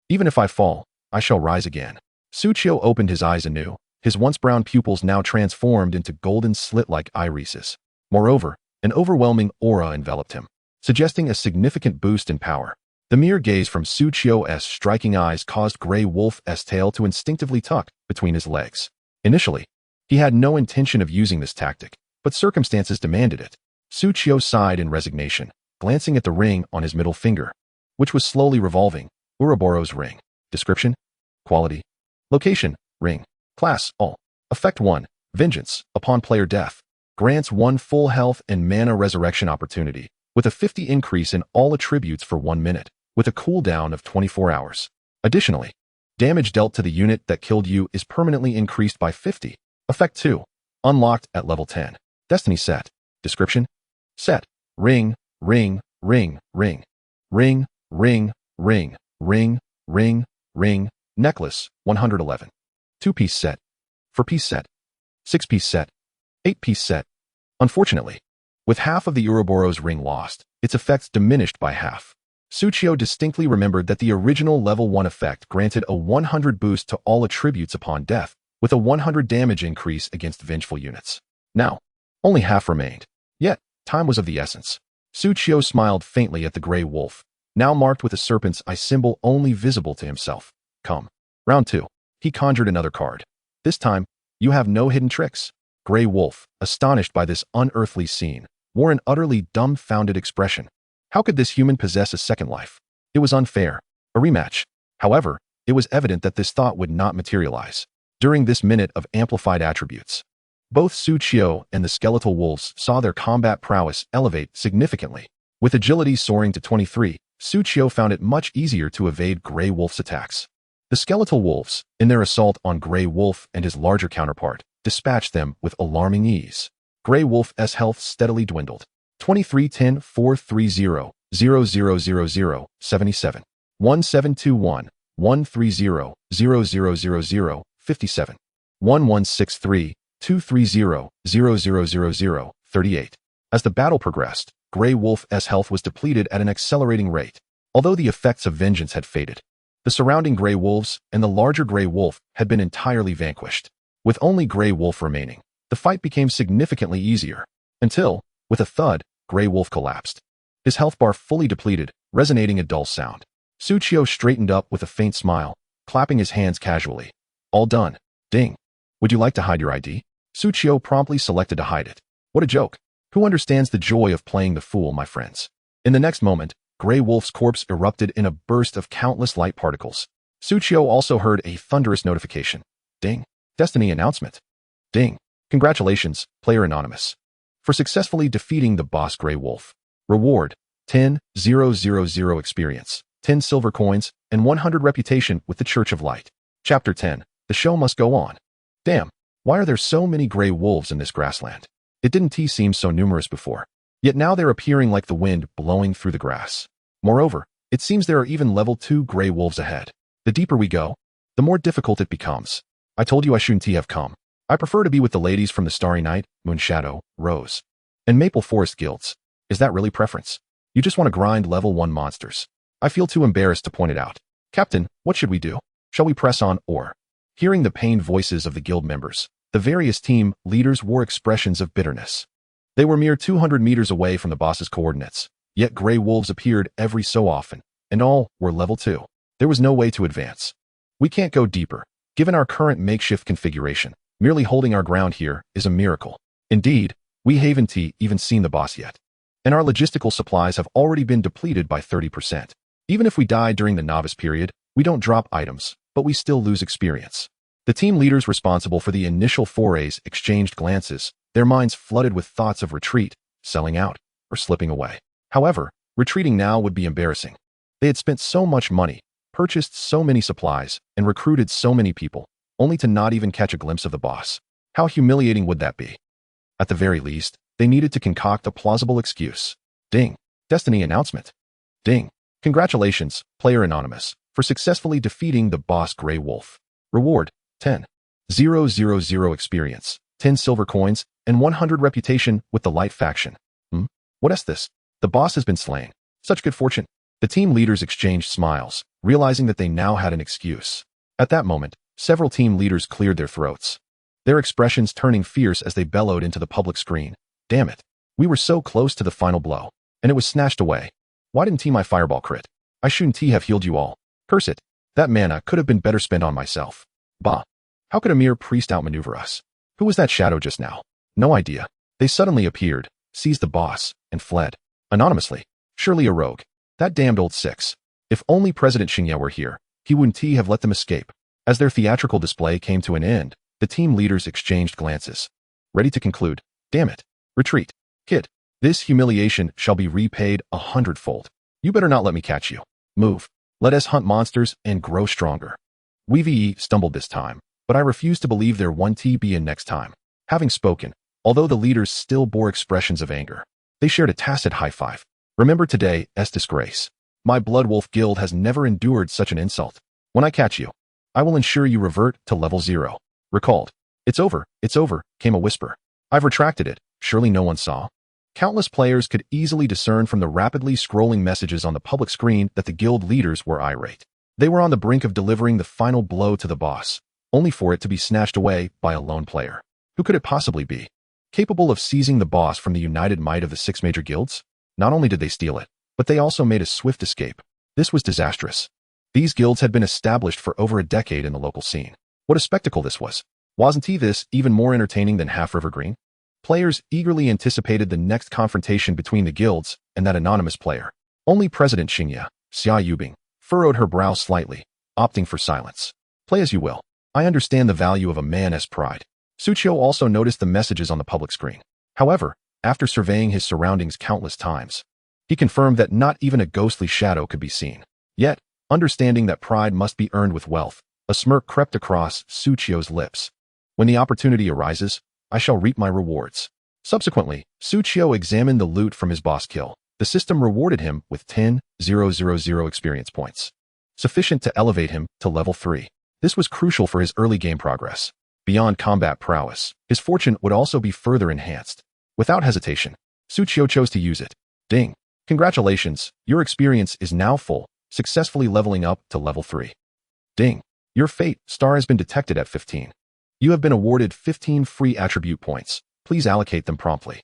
Even if I fall, I shall rise again. Suchio opened his eyes anew, his once brown pupils now transformed into golden slit-like irises. Moreover, an overwhelming aura enveloped him, suggesting a significant boost in power. The mere gaze from Suchio's striking eyes caused Grey Wolf's tail to instinctively tuck between his legs. Initially, he had no intention of using this tactic, but circumstances demanded it. Suchio sighed in resignation, glancing at the ring on his middle finger, which was slowly revolving. Ouroboros ring. Description: quality. Location: ring. Class: all. Effect 1. Vengeance, upon player death. Grants 1 full health and mana resurrection opportunity, with a 50 increase in all attributes for 1 minute, with a cooldown of 24 hours. Additionally, damage dealt to the unit that killed you is permanently increased by 50. Effect 2. Unlocked at level 10. Destiny set. Description: set. Ring, ring, ring, ring. Ring, ring, ring, ring, ring, ring. Necklace, 111. 2-piece set. 4-piece set. 6-piece set. 8-piece set. Unfortunately, with half of the Ouroboros ring lost, its effects diminished by half. Suchio distinctly remembered that the original level 1 effect granted a 100 boost to all attributes upon death, with a 100 damage increase against vengeful units. Now, only half remained. Yet, time was of the essence. Suchio smiled faintly at the Grey Wolf, now marked with a serpent's eye symbol only visible to himself. Come. Round 2. He conjured another card. This time, you have no hidden tricks. Grey Wolf, astonished by this unearthly scene, wore an utterly dumbfounded expression. How could this human possess a second life? It was unfair. A rematch. However, it was evident that this thought would not materialize. During this minute of amplified attributes, both Suchio and the skeletal wolves saw their combat prowess elevate significantly. With agility soaring to 23, Suchio found it much easier to evade Grey Wolf's attacks. The skeletal wolves, in their assault on Grey Wolf and his larger counterpart, dispatched them with alarming ease. Grey Wolf's health steadily dwindled. 23 10 430 0000 77 1721 130 0000 57 1163 230 0000 38. As the battle progressed, Grey Wolf's health was depleted at an accelerating rate. Although the effects of vengeance had faded, the surrounding Grey Wolves and the larger Grey Wolf had been entirely vanquished. With only Grey Wolf remaining, the fight became significantly easier, until, with a thud, Grey Wolf collapsed. His health bar fully depleted, resonating a dull sound. Suchio straightened up with a faint smile, clapping his hands casually. All done. Ding. Would you like to hide your ID? Suchio promptly selected to hide it. What a joke. Who understands the joy of playing the fool, my friends? In the next moment, Grey Wolf's corpse erupted in a burst of countless light particles. Suchio also heard a thunderous notification. Ding. Destiny announcement. Ding. Congratulations, player anonymous, for successfully defeating the boss Grey Wolf. Reward, 10,000 experience, 10 silver coins, and 100 reputation with the Church of Light. Chapter 10. The show must go on. Damn, why are there so many Grey Wolves in this grassland? It didn't seem so numerous before. Yet now they're appearing like the wind blowing through the grass. Moreover, it seems there are even level 2 Grey Wolves ahead. The deeper we go, the more difficult it becomes. I told you I shouldn't have come. I prefer to be with the ladies from the Starry Night, Moonshadow, Rose, and Maple Forest guilds. Is that really preference? You just want to grind level 1 monsters. I feel too embarrassed to point it out. Captain, what should we do? Shall we press on or? Hearing the pained voices of the guild members, the various team leaders wore expressions of bitterness. They were mere 200 meters away from the boss's coordinates, yet Grey Wolves appeared every so often, and all were level 2. There was no way to advance. We can't go deeper. Given our current makeshift configuration, merely holding our ground here is a miracle. Indeed, we haven't even seen the boss yet, and our logistical supplies have already been depleted by 30%. Even if we die during the novice period, we don't drop items, but we still lose experience. The team leaders responsible for the initial forays exchanged glances, their minds flooded with thoughts of retreat, selling out, or slipping away. However, retreating now would be embarrassing. They had spent so much money, purchased so many supplies, and recruited so many people, only to not even catch a glimpse of the boss. How humiliating would that be? At the very least, they needed to concoct a plausible excuse. Ding. Destiny announcement. Ding. Congratulations, player anonymous, for successfully defeating the boss Grey Wolf. Reward, 10,000 experience, 10 silver coins, and 100 reputation with the Light faction. What is this? The boss has been slain. Such good fortune. The team leaders exchanged smiles, realizing that they now had an excuse. At that moment, several team leaders cleared their throats, their expressions turning fierce as they bellowed into the public screen. Damn it. We were so close to the final blow, and it was snatched away. Why didn't my fireball crit? I shouldn't have healed you all. Curse it. That mana could have been better spent on myself. Bah. How could a mere priest outmaneuver us? Who was that shadow just now? No idea. They suddenly appeared, seized the boss, and fled. Anonymously. Surely a rogue. That damned old six. If only President Xingye were here, he wouldn't have let them escape. As their theatrical display came to an end, the team leaders exchanged glances, ready to conclude. Damn it. Retreat. Kid. This humiliation shall be repaid 100-fold. You better not let me catch you. Move. Let us hunt monsters and grow stronger. We stumbled this time, but I refuse to believe there won't be a next time. Having spoken, although the leaders still bore expressions of anger, they shared a tacit high five. Remember today, es disgrace. My Blood Wolf Guild has never endured such an insult. When I catch you, I will ensure you revert to level 0. Recalled. It's over, came a whisper. I've retracted it, surely no one saw. Countless players could easily discern from the rapidly scrolling messages on the public screen that the guild leaders were irate. They were on the brink of delivering the final blow to the boss, only for it to be snatched away by a lone player. Who could it possibly be? Capable of seizing the boss from the united might of the 6 major guilds? Not only did they steal it, but they also made a swift escape. This was disastrous. These guilds had been established for over a decade in the local scene. What a spectacle this was. Wasn't this even more entertaining than Half River Green? Players eagerly anticipated the next confrontation between the guilds and that anonymous player. Only President Xingye, Xia Yubing, furrowed her brow slightly, opting for silence. Play as you will. I understand the value of a man's pride. Suchio also noticed the messages on the public screen. However, after surveying his surroundings countless times, he confirmed that not even a ghostly shadow could be seen. Yet, understanding that pride must be earned with wealth, a smirk crept across Suchio's lips. When the opportunity arises, I shall reap my rewards. Subsequently, Suchio examined the loot from his boss kill. The system rewarded him with 10,000 experience points, sufficient to elevate him to level 3. This was crucial for his early game progress. Beyond combat prowess, his fortune would also be further enhanced. Without hesitation, Suchio chose to use it. Ding. Congratulations, your experience is now full, successfully leveling up to level 3. Ding. Your fate star has been detected at 15. You have been awarded 15 free attribute points. Please allocate them promptly.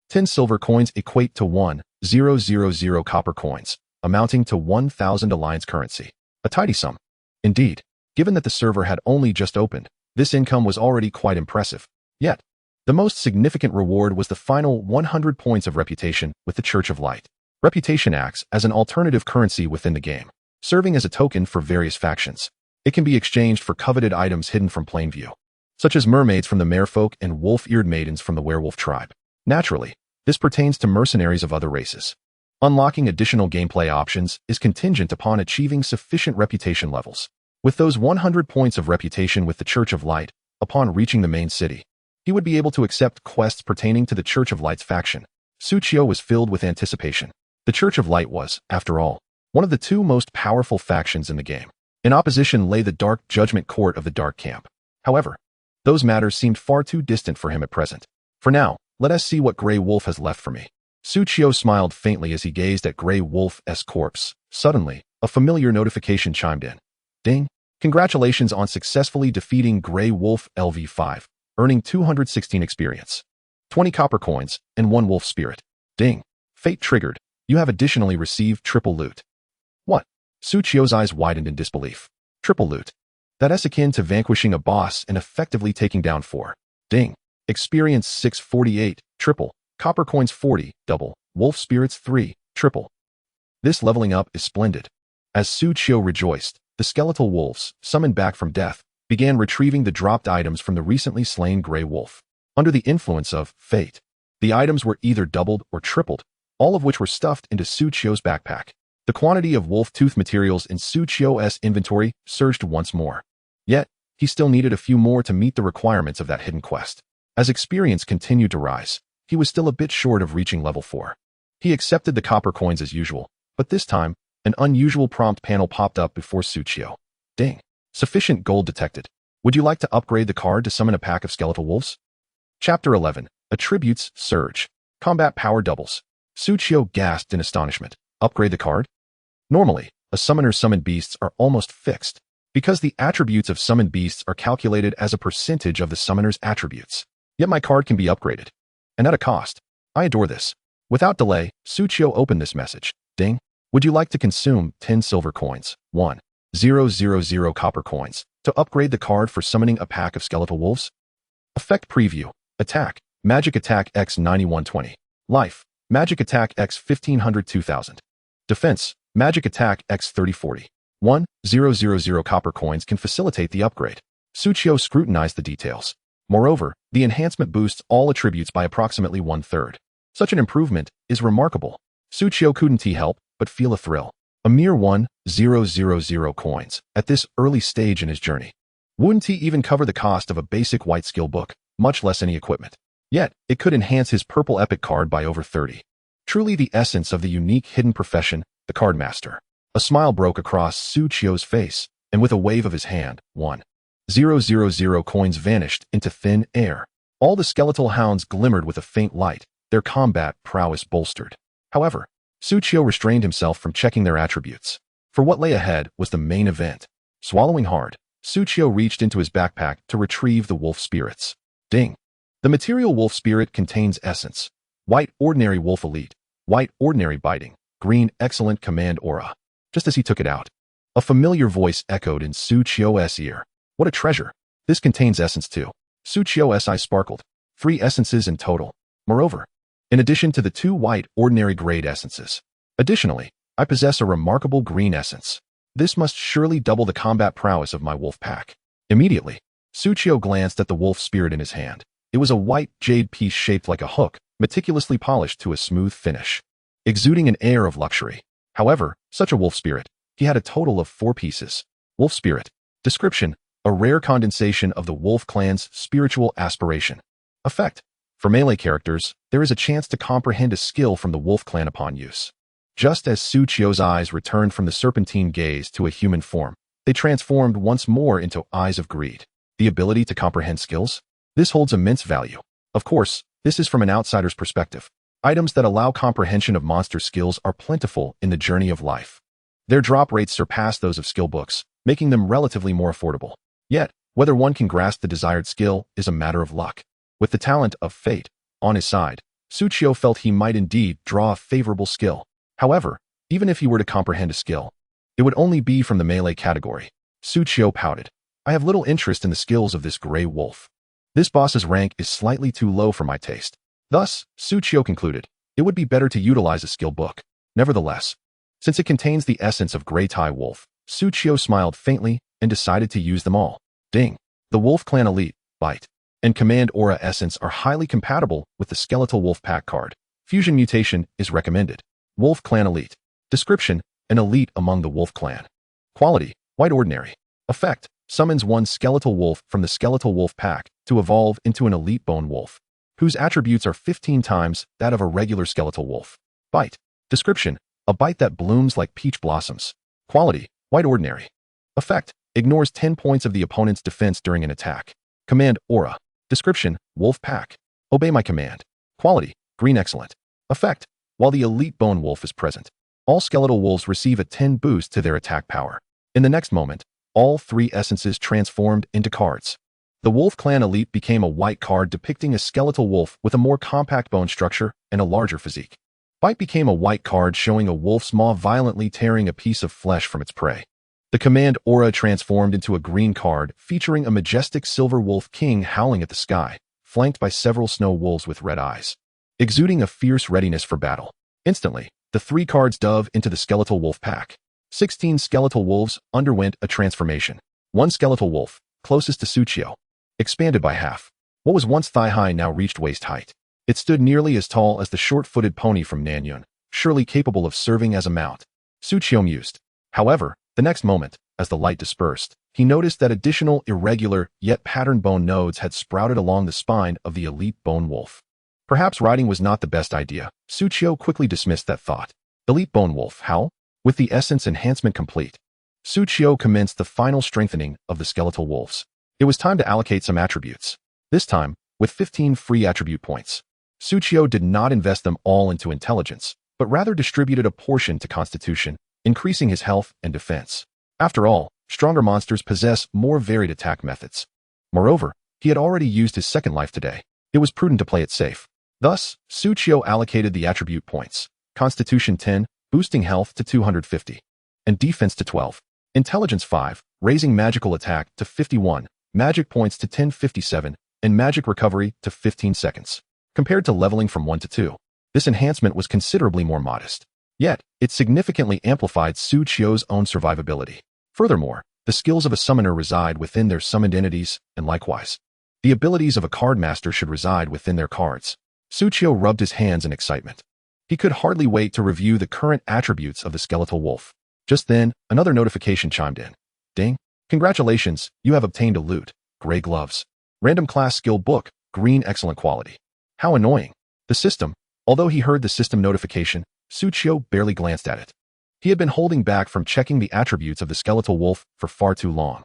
10 silver coins equate to 1,000 copper coins, amounting to 1,000 alliance currency. A tidy sum. Indeed, given that the server had only just opened, this income was already quite impressive. Yet, the most significant reward was the final 100 points of reputation with the Church of Light. Reputation acts as an alternative currency within the game, serving as a token for various factions. It can be exchanged for coveted items hidden from plain view, such as mermaids from the merfolk and wolf-eared maidens from the werewolf tribe. Naturally, this pertains to mercenaries of other races. Unlocking additional gameplay options is contingent upon achieving sufficient reputation levels. With those 100 points of reputation with the Church of Light, upon reaching the main city, he would be able to accept quests pertaining to the Church of Light's faction. Suchio was filled with anticipation. The Church of Light was, after all, one of the two most powerful factions in the game. In opposition lay the Dark Judgment Court of the Dark Camp. However, those matters seemed far too distant for him at present. For now, let us see what Grey Wolf has left for me. Suchio smiled faintly as he gazed at Grey Wolf's corpse. Suddenly, a familiar notification chimed in. Ding! Congratulations on successfully defeating Grey Wolf LV5, earning 216 experience, 20 copper coins, and 1 wolf spirit. Ding! Fate triggered. You have additionally received triple loot. What? Suchio's eyes widened in disbelief. Triple loot. That is akin to vanquishing a boss and effectively taking down 4. Ding! Experience 648, triple. Copper coins 40, double. Wolf spirits 3, triple. This leveling up is splendid. As Suchio rejoiced, the skeletal wolves, summoned back from death, began retrieving the dropped items from the recently slain Grey Wolf. Under the influence of fate, the items were either doubled or tripled, all of which were stuffed into Suchio's backpack. The quantity of wolf tooth materials in Suchio's inventory surged once more. Yet, he still needed a few more to meet the requirements of that hidden quest. As experience continued to rise, he was still a bit short of reaching level 4. He accepted the copper coins as usual, but this time, an unusual prompt panel popped up before Suchio. Ding! Sufficient gold detected. Would you like to upgrade the card to summon a pack of skeletal wolves? Chapter 11. Attributes Surge. Combat Power Doubles. Suchio gasped in astonishment. Upgrade the card? Normally, a summoner's summoned beasts are almost fixed, because the attributes of summoned beasts are calculated as a percentage of the summoner's attributes. Yet my card can be upgraded. And at a cost. I adore this. Without delay, Suchio opened this message. Ding! Would you like to consume 10 silver coins, 1,000 copper coins, to upgrade the card for summoning a pack of skeletal wolves? Effect Preview. Attack. Magic Attack X 9120. Life. Magic Attack X 1500 2000. Defense. Magic Attack X 3040. 1,000 copper coins can facilitate the upgrade. Suchio scrutinized the details. Moreover, the enhancement boosts all attributes by approximately 1/3. Such an improvement is remarkable. Suchio couldn't help but feel a thrill. A mere 1,000 coins at this early stage in his journey. Wouldn't he even cover the cost of a basic white skill book, much less any equipment? Yet, it could enhance his purple epic card by over 30. Truly the essence of the unique hidden profession, the card master. A smile broke across Suchio's face, and with a wave of his hand, 1,000 coins vanished into thin air. All the skeletal hounds glimmered with a faint light, their combat prowess bolstered. However, Suchio restrained himself from checking their attributes. For what lay ahead was the main event. Swallowing hard, Suchio reached into his backpack to retrieve the wolf spirits. Ding! The material wolf spirit contains essence. White ordinary wolf elite. White ordinary biting. Green excellent command aura. Just as he took it out, a familiar voice echoed in Suchio's ear. What a treasure! This contains essence too. Suchio's eyes sparkled. 3 essences in total. Moreover, in addition to the 2 white ordinary grade essences. Additionally, I possess a remarkable green essence. This must surely double the combat prowess of my wolf pack. Immediately, Suchio glanced at the wolf spirit in his hand. It was a white jade piece shaped like a hook, meticulously polished to a smooth finish, exuding an air of luxury. However, such a wolf spirit, he had a total of 4 pieces. Wolf spirit. Description: a rare condensation of the wolf clan's spiritual aspiration. Effect: for melee characters, there is a chance to comprehend a skill from the wolf clan upon use. Just as Suchio's eyes returned from the serpentine gaze to a human form, they transformed once more into eyes of greed. The ability to comprehend skills? This holds immense value. Of course, this is from an outsider's perspective. Items that allow comprehension of monster skills are plentiful in the journey of life. Their drop rates surpass those of skill books, making them relatively more affordable. Yet, whether one can grasp the desired skill is a matter of luck. With the talent of fate on his side, Suchio felt he might indeed draw a favorable skill. However, even if he were to comprehend a skill, it would only be from the melee category. Suchio pouted. I have little interest in the skills of this Grey Wolf. This boss's rank is slightly too low for my taste. Thus, Suchio concluded, it would be better to utilize a skill book. Nevertheless, since it contains the essence of Grey Tai Wolf, Suchio smiled faintly and decided to use them all. Ding! The Wolf Clan Elite, Bite, and Command Aura Essence are highly compatible with the Skeletal Wolf Pack card. Fusion mutation is recommended. Wolf Clan Elite. Description: an elite among the Wolf Clan. Quality: White Ordinary. Effect: summons one Skeletal Wolf from the Skeletal Wolf Pack to evolve into an Elite Bone Wolf, whose attributes are 15 times that of a regular Skeletal Wolf. Bite. Description: a bite that blooms like peach blossoms. Quality: White Ordinary. Effect: ignores 10 points of the opponent's defense during an attack. Command Aura. Description: Wolf Pack. Obey my command. Quality: Green Excellent. Effect: while the Elite Bone Wolf is present, all Skeletal Wolves receive a 10 boost to their attack power. In the next moment, all 3 essences transformed into cards. The Wolf Clan Elite became a white card depicting a skeletal wolf with a more compact bone structure and a larger physique. Bite became a white card showing a wolf's maw violently tearing a piece of flesh from its prey. The Command Aura transformed into a green card featuring a majestic silver wolf king howling at the sky, flanked by several snow wolves with red eyes, exuding a fierce readiness for battle. Instantly, the 3 cards dove into the Skeletal Wolf Pack. 16 skeletal wolves underwent a transformation. 1 skeletal wolf, closest to Suchio, expanded by half. What was once thigh-high now reached waist height. It stood nearly as tall as the short-footed pony from Nanyun, surely capable of serving as a mount. Suchio mused. However, the next moment, as the light dispersed, he noticed that additional irregular yet patterned bone nodes had sprouted along the spine of the elite bone wolf. Perhaps riding was not the best idea. Suchio quickly dismissed that thought. Elite bone wolf, how? With the essence enhancement complete, Suchio commenced the final strengthening of the skeletal wolves. It was time to allocate some attributes. This time, with 15 free attribute points. Suchio did not invest them all into intelligence, but rather distributed a portion to constitution, increasing his health and defense. After all, stronger monsters possess more varied attack methods. Moreover, he had already used his second life today. It was prudent to play it safe. Thus, Suchio allocated the attribute points. Constitution 10, boosting health to 250, and defense to 12. Intelligence 5, raising magical attack to 51, magic points to 1057, and magic recovery to 15 seconds. Compared to leveling from 1 to 2, this enhancement was considerably more modest. Yet, it significantly amplified Suchio's own survivability. Furthermore, the skills of a summoner reside within their summoned entities, and likewise, the abilities of a card master should reside within their cards. Suchio rubbed his hands in excitement. He could hardly wait to review the current attributes of the skeletal wolf. Just then, another notification chimed in. Ding! Congratulations, you have obtained a loot. Gray gloves. Random class skill book. Green excellent quality. How annoying. The system. Although he heard the system notification, Suchio barely glanced at it. He had been holding back from checking the attributes of the skeletal wolf for far too long.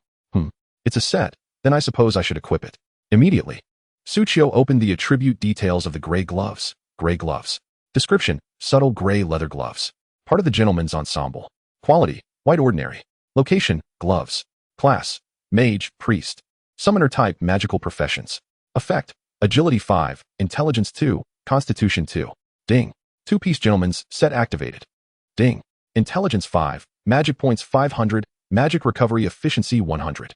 It's a set. Then I suppose I should equip it. Immediately, Suchio opened the attribute details of the gray gloves. Gray gloves. Description: subtle gray leather gloves. Part of the gentleman's ensemble. Quality: white ordinary. Location: gloves. Class: mage, priest. Summoner type: magical professions. Effect: agility 5, intelligence 2, constitution 2. Ding. 2-piece gentleman's set activated. Ding. Intelligence 5, magic points 500, magic recovery efficiency 100.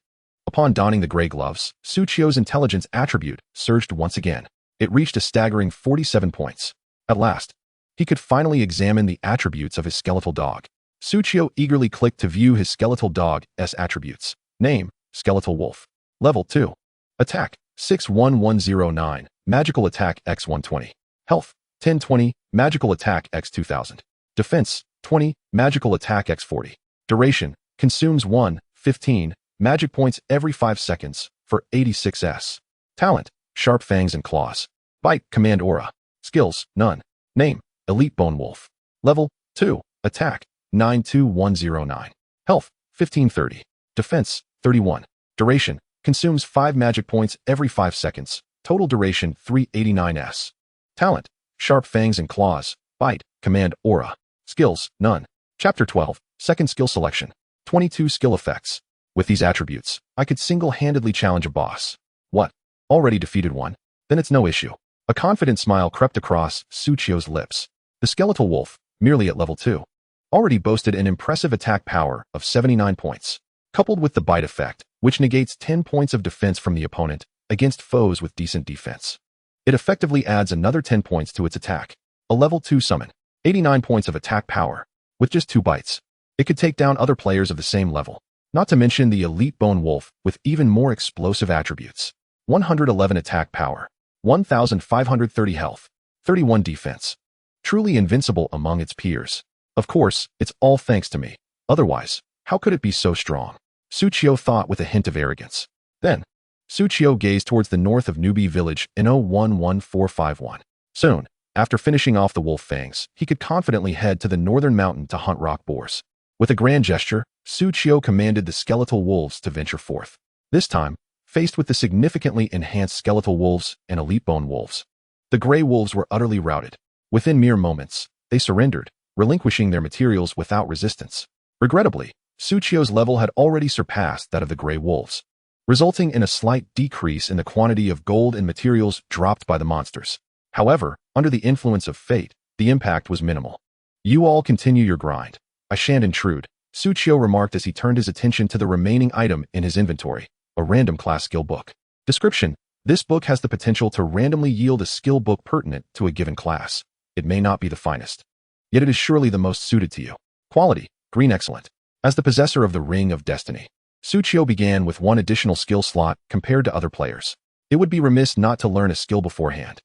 Upon donning the gray gloves, Suchio's intelligence attribute surged once again. It reached a staggering 47 points. At last, he could finally examine the attributes of his skeletal dog. Suchio eagerly clicked to view his skeletal dog's attributes. Name: Skeletal Wolf. Level 2. Attack: 61109, magical attack x 120. Health: 1020, magical attack x 2000. Defense: 20, magical attack x 40. Duration: consumes 1/15, magic points every 5 seconds, for 86s. Talent: sharp fangs and claws. Bite: command aura. Skills: none. Name: Elite Bone Wolf. Level 2. Attack: 92109. Health: 1530. Defense: 31. Duration: consumes 5 magic points every 5 seconds. Total duration: 389s. Talent: sharp fangs and claws. Bite: command aura. Skills: none. Chapter 12. Second skill selection. 22 skill effects. With these attributes, I could single-handedly challenge a boss. What? Already defeated one? Then it's no issue. A confident smile crept across Suchio's lips. The skeletal wolf, merely at level 2, already boasted an impressive attack power of 79 points, coupled with the bite effect, which negates 10 points of defense from the opponent against foes with decent defense. It effectively adds another 10 points to its attack. A level 2 summon. 89 points of attack power. With just 2 bites, it could take down other players of the same level. Not to mention the elite bone wolf with even more explosive attributes. 111 attack power, 1,530 health, 31 defense. Truly invincible among its peers. Of course, it's all thanks to me. Otherwise, how could it be so strong? Suchio thought with a hint of arrogance. Then, Suchio gazed towards the north of Newbie Village in 011451. Soon, after finishing off the wolf fangs, he could confidently head to the northern mountain to hunt rock boars. With a grand gesture, Suchio commanded the skeletal wolves to venture forth. This time, faced with the significantly enhanced skeletal wolves and elite bone wolves, the gray wolves were utterly routed. Within mere moments, they surrendered, relinquishing their materials without resistance. Regrettably, Suchio's level had already surpassed that of the gray wolves, resulting in a slight decrease in the quantity of gold and materials dropped by the monsters. However, under the influence of fate, the impact was minimal. You all continue your grind. I shan't intrude, Suchio remarked as he turned his attention to the remaining item in his inventory, a random class skill book. Description: this book has the potential to randomly yield a skill book pertinent to a given class. It may not be the finest, yet it is surely the most suited to you. Quality: green excellent. As the possessor of the Ring of Destiny, Suchio began with 1 additional skill slot compared to other players. It would be remiss not to learn a skill beforehand.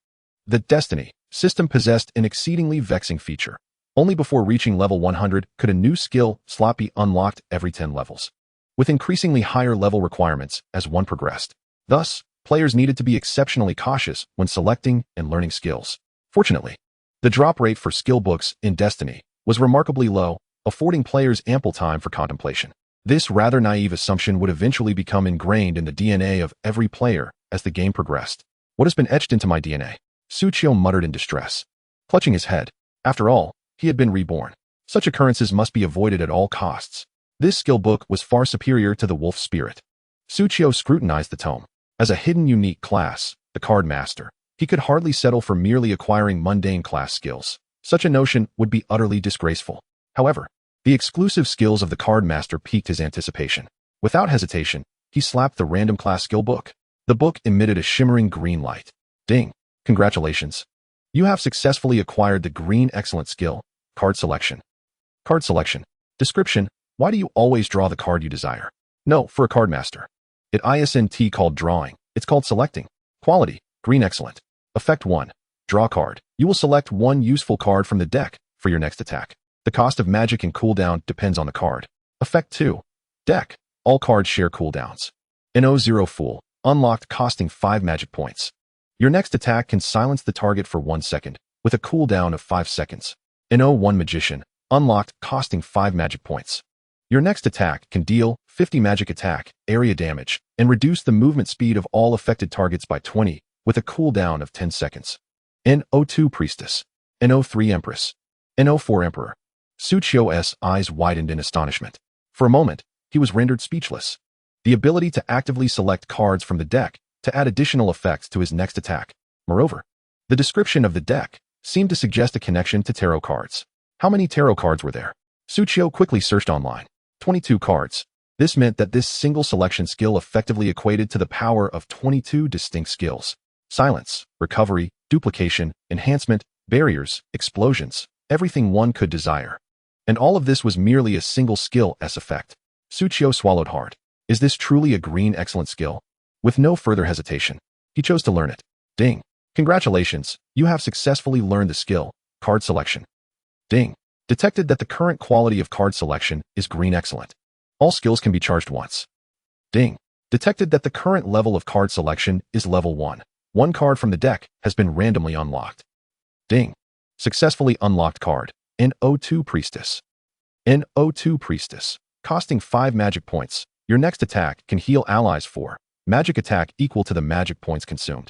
The Destiny system possessed an exceedingly vexing feature. Only before reaching level 100 could a new skill slot be unlocked every 10 levels, with increasingly higher level requirements as one progressed. Thus, players needed to be exceptionally cautious when selecting and learning skills. Fortunately, the drop rate for skill books in Destiny was remarkably low, affording players ample time for contemplation. This rather naive assumption would eventually become ingrained in the DNA of every player as the game progressed. What has been etched into my DNA? Suchio muttered in distress, clutching his head. After all, he had been reborn. Such occurrences must be avoided at all costs. This skill book was far superior to the wolf spirit. Suchio scrutinized the tome. As a hidden unique class, the card master, he could hardly settle for merely acquiring mundane class skills. Such a notion would be utterly disgraceful. However, the exclusive skills of the card master piqued his anticipation. Without hesitation, he slapped the random class skill book. The book emitted a shimmering green light. Ding! Congratulations. You have successfully acquired the green excellent skill, card selection. Card selection. Description: why do you always draw the card you desire? No, for a card master. It isn't called drawing, it's called selecting. Quality: green excellent. Effect 1. Draw card. You will select 1 useful card from the deck for your next attack. The cost of magic and cooldown depends on the card. Effect 2. Deck. All cards share cooldowns. No0 Fool. Unlocked, costing 5 magic points. Your next attack can silence the target for 1 second, with a cooldown of 5 seconds. No1 Magician. Unlocked, costing 5 magic points. Your next attack can deal 50 magic attack, area damage, and reduce the movement speed of all affected targets by 20, with a cooldown of 10 seconds. No2 Priestess. No3 Empress. No4 Emperor. Suchio's eyes widened in astonishment. For a moment, he was rendered speechless. The ability to actively select cards from the deck to add additional effects to his next attack. Moreover, the description of the deck seemed to suggest a connection to tarot cards. How many tarot cards were there? Suchio quickly searched online. 22 cards. This meant that this single selection skill effectively equated to the power of 22 distinct skills. Silence, recovery, duplication, enhancement, barriers, explosions, everything one could desire. And all of this was merely a single skill's effect. Suchio swallowed hard. Is this truly a green excellent skill? With no further hesitation, he chose to learn it. Ding! Congratulations, you have successfully learned the skill, card selection. Ding! Detected that the current quality of card selection is green excellent. All skills can be charged once. Ding! Detected that the current level of card selection is level 1. 1 card from the deck has been randomly unlocked. Ding! Successfully unlocked card, No2 Priestess. No2 Priestess. Costing 5 magic points. Your next attack can heal allies for magic attack equal to the magic points consumed.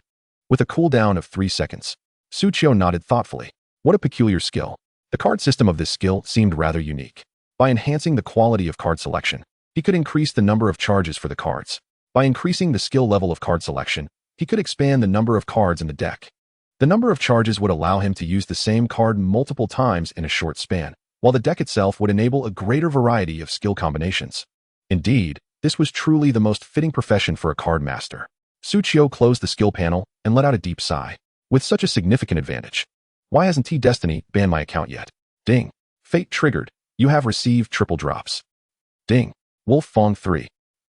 With a cooldown of 3 seconds. Suchio nodded thoughtfully. What a peculiar skill. The card system of this skill seemed rather unique. By enhancing the quality of card selection, he could increase the number of charges for the cards. By increasing the skill level of card selection, he could expand the number of cards in the deck. The number of charges would allow him to use the same card multiple times in a short span, while the deck itself would enable a greater variety of skill combinations. Indeed, this was truly the most fitting profession for a card master. Suchio closed the skill panel and let out a deep sigh. With such a significant advantage, why hasn't Destiny banned my account yet? Ding. Fate triggered. You have received triple drops. Ding. Wolf Fong 3.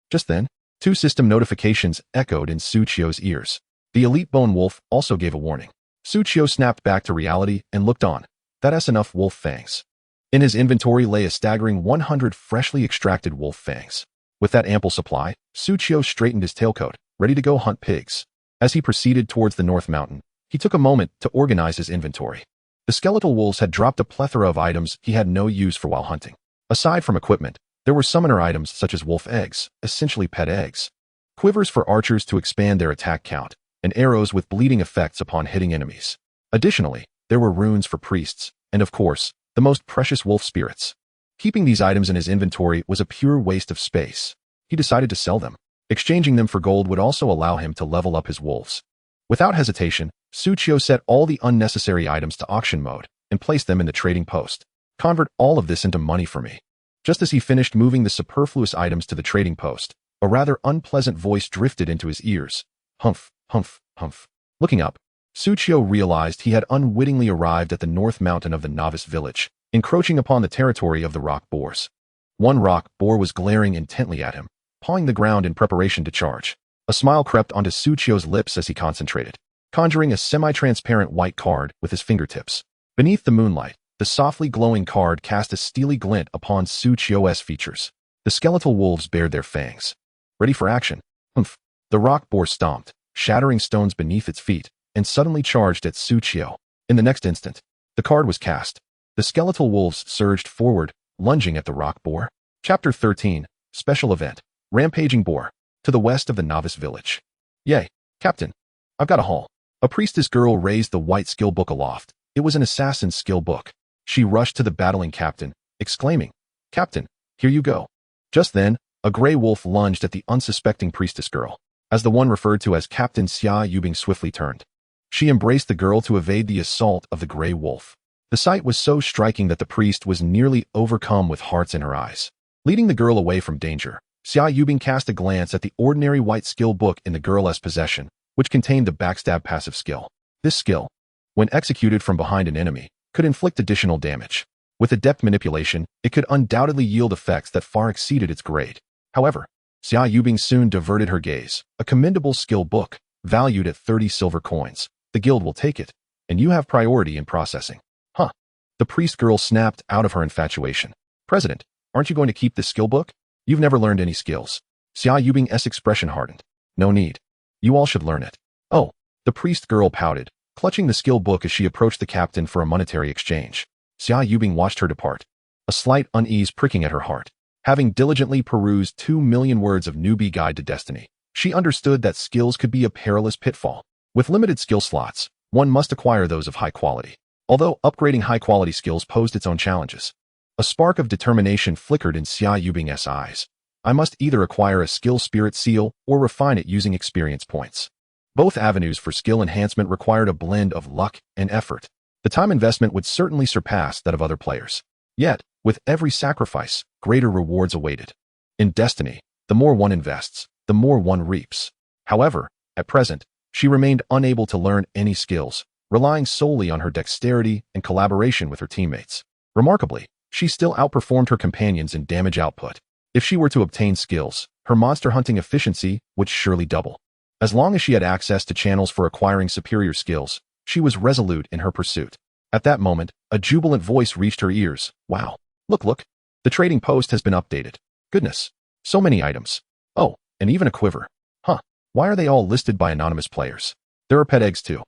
Just then, 2 system notifications echoed in Suchio's ears. The elite bone wolf also gave a warning. Suchio snapped back to reality and looked on. That's enough wolf fangs. In his inventory lay a staggering 100 freshly extracted wolf fangs. With that ample supply, Suchio straightened his tailcoat, ready to go hunt pigs. As he proceeded towards the North Mountain, he took a moment to organize his inventory. The skeletal wolves had dropped a plethora of items he had no use for while hunting. Aside from equipment, there were summoner items such as wolf eggs, essentially pet eggs, quivers for archers to expand their attack count, and arrows with bleeding effects upon hitting enemies. Additionally, there were runes for priests, and of course, the most precious wolf spirits. Keeping these items in his inventory was a pure waste of space. He decided to sell them. Exchanging them for gold would also allow him to level up his wolves. Without hesitation, Suchio set all the unnecessary items to auction mode and placed them in the trading post. Convert all of this into money for me. Just as he finished moving the superfluous items to the trading post, a rather unpleasant voice drifted into his ears. Humph, humph, humph. Looking up, Suchio realized he had unwittingly arrived at the North Mountain of the Novice Village, encroaching upon the territory of the rock boars. One rock boar was glaring intently at him, pawing the ground in preparation to charge. A smile crept onto Suchio's lips as he concentrated, conjuring a semi-transparent white card with his fingertips. Beneath the moonlight, the softly glowing card cast a steely glint upon Suchio's features. The skeletal wolves bared their fangs. Ready for action. Humph. The rock boar stomped, shattering stones beneath its feet, and suddenly charged at Suchio. In the next instant, the card was cast. The skeletal wolves surged forward, lunging at the rock boar. Chapter 13, Special Event. Rampaging Boar. To the west of the Novice Village. Yay, Captain. I've got a haul. A priestess girl raised the white skill book aloft. It was an assassin's skill book. She rushed to the battling captain, exclaiming, Captain, here you go. Just then, a gray wolf lunged at the unsuspecting priestess girl. As the one referred to as Captain Xia Yubing swiftly turned, she embraced the girl to evade the assault of the gray wolf. The sight was so striking that the priest was nearly overcome with hearts in her eyes. Leading the girl away from danger, Xia Yubing cast a glance at the ordinary white skill book in the girl's possession, which contained the backstab passive skill. This skill, when executed from behind an enemy, could inflict additional damage. With adept manipulation, it could undoubtedly yield effects that far exceeded its grade. However, Xia Yubing soon diverted her gaze. A commendable skill book, valued at 30 silver coins. The guild will take it, and you have priority in processing. Huh. The priest girl snapped out of her infatuation. President, aren't you going to keep this skill book? You've never learned any skills. Xia Yubing's expression hardened. No need. You all should learn it. Oh, the priest girl pouted, clutching the skill book as she approached the captain for a monetary exchange. Xia Yubing watched her depart, a slight unease pricking at her heart. Having diligently perused 2 million words of Newbie Guide to Destiny, she understood that skills could be a perilous pitfall. With limited skill slots, one must acquire those of high quality. Although upgrading high-quality skills posed its own challenges, a spark of determination flickered in Xia Yubing's eyes. I must either acquire a skill spirit seal or refine it using experience points. Both avenues for skill enhancement required a blend of luck and effort. The time investment would certainly surpass that of other players. Yet, with every sacrifice, greater rewards awaited. In Destiny, the more one invests, the more one reaps. However, at present, she remained unable to learn any skills, relying solely on her dexterity and collaboration with her teammates. Remarkably, she still outperformed her companions in damage output. If she were to obtain skills, her monster hunting efficiency would surely double. As long as she had access to channels for acquiring superior skills, she was resolute in her pursuit. At that moment, a jubilant voice reached her ears. Wow. Look. The trading post has been updated. Goodness. So many items. Oh, and even a quiver. Huh. Why are they all listed by anonymous players? There are pet eggs too.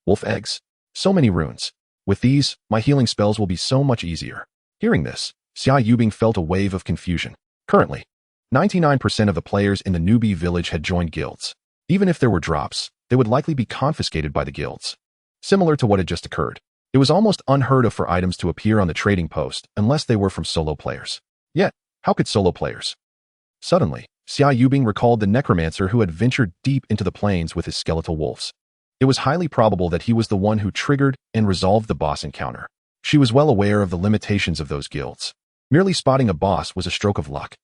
Wolf eggs. So many runes. With these, my healing spells will be so much easier. Hearing this, Xia Yubing felt a wave of confusion. Currently, 99% of the players in the newbie village had joined guilds. Even if there were drops, they would likely be confiscated by the guilds. Similar to what had just occurred, it was almost unheard of for items to appear on the trading post unless they were from solo players. Yet, how could solo players? Suddenly, Xia Yubing recalled the necromancer who had ventured deep into the plains with his skeletal wolves. It was highly probable that he was the one who triggered and resolved the boss encounter. She was well aware of the limitations of those guilds. Merely spotting a boss was a stroke of luck.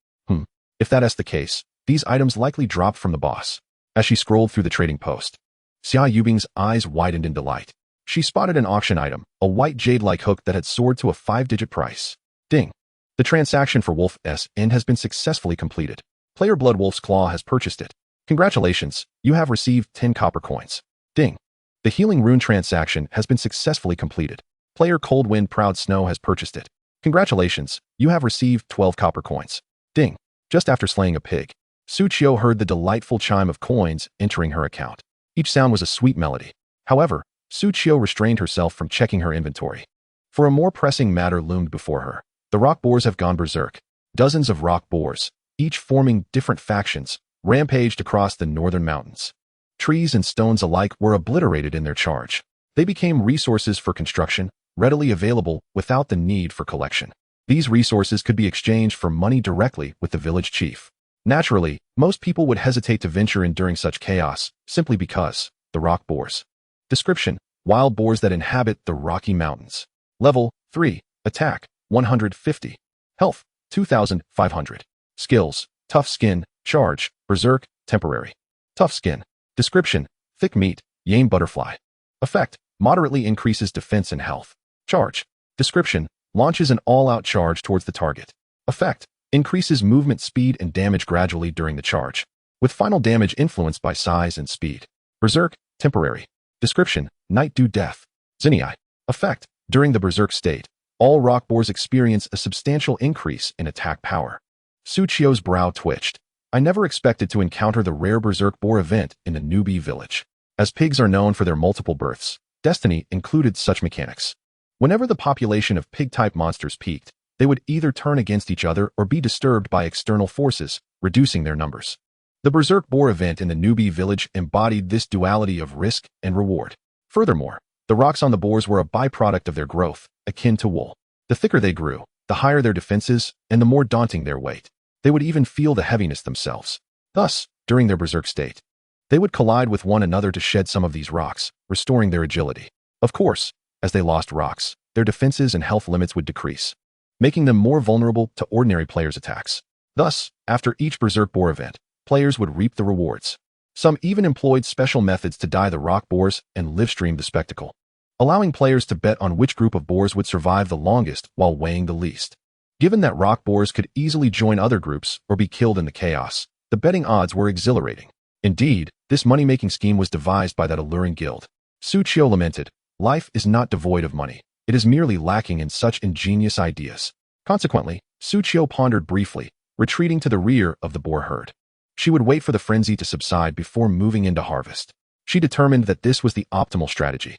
If that is the case, these items likely dropped from the boss. As she scrolled through the trading post, Xia Yubing's eyes widened in delight. She spotted an auction item, a white jade-like hook that had soared to a 5-digit price. Ding. The transaction for Wolf SN has been successfully completed. Player Blood Wolf's Claw has purchased it. Congratulations, you have received 10 copper coins. Ding. The Healing Rune transaction has been successfully completed. Player Cold Wind Proud Snow has purchased it. Congratulations, you have received 12 copper coins. Ding. Just after slaying a pig, Suchio heard the delightful chime of coins entering her account. Each sound was a sweet melody. However, Suchio restrained herself from checking her inventory. For a more pressing matter loomed before her. The rock boars have gone berserk. Dozens of rock boars, each forming different factions, rampaged across the northern mountains. Trees and stones alike were obliterated in their charge. They became resources for construction, readily available without the need for collection. These resources could be exchanged for money directly with the village chief. Naturally, most people would hesitate to venture in during such chaos, simply because the rock boars. Description: wild boars that inhabit the Rocky Mountains. Level 3. Attack 150. Health 2500. Skills: tough skin, charge, berserk, temporary. Tough skin. Description: thick meat, yame butterfly. Effect: moderately increases defense and health. Charge. Description: launches an all-out charge towards the target. Effect: increases movement speed and damage gradually during the charge, with final damage influenced by size and speed. Berserk, temporary. Description: night dew death. Zinni. Effect: during the berserk state, all rock boars experience a substantial increase in attack power. Suchio's brow twitched. I never expected to encounter the rare berserk boar event in the newbie village. As pigs are known for their multiple births, Destiny included such mechanics. Whenever the population of pig-type monsters peaked, they would either turn against each other or be disturbed by external forces, reducing their numbers. The berserk boar event in the newbie village embodied this duality of risk and reward. Furthermore, the rocks on the boars were a byproduct of their growth, akin to wool. The thicker they grew, the higher their defenses and the more daunting their weight. They would even feel the heaviness themselves. Thus, during their berserk state, they would collide with one another to shed some of these rocks, restoring their agility. Of course, as they lost rocks, their defenses and health limits would decrease, making them more vulnerable to ordinary players' attacks. Thus, after each berserk boar event, players would reap the rewards. Some even employed special methods to dye the rock boars and live-stream the spectacle, allowing players to bet on which group of boars would survive the longest while weighing the least. Given that rock boars could easily join other groups or be killed in the chaos, the betting odds were exhilarating. Indeed, this money-making scheme was devised by that alluring guild. Suchio lamented, life is not devoid of money. It is merely lacking in such ingenious ideas. Consequently, Suchio pondered briefly, retreating to the rear of the boar herd. She would wait for the frenzy to subside before moving into harvest. She determined that this was the optimal strategy,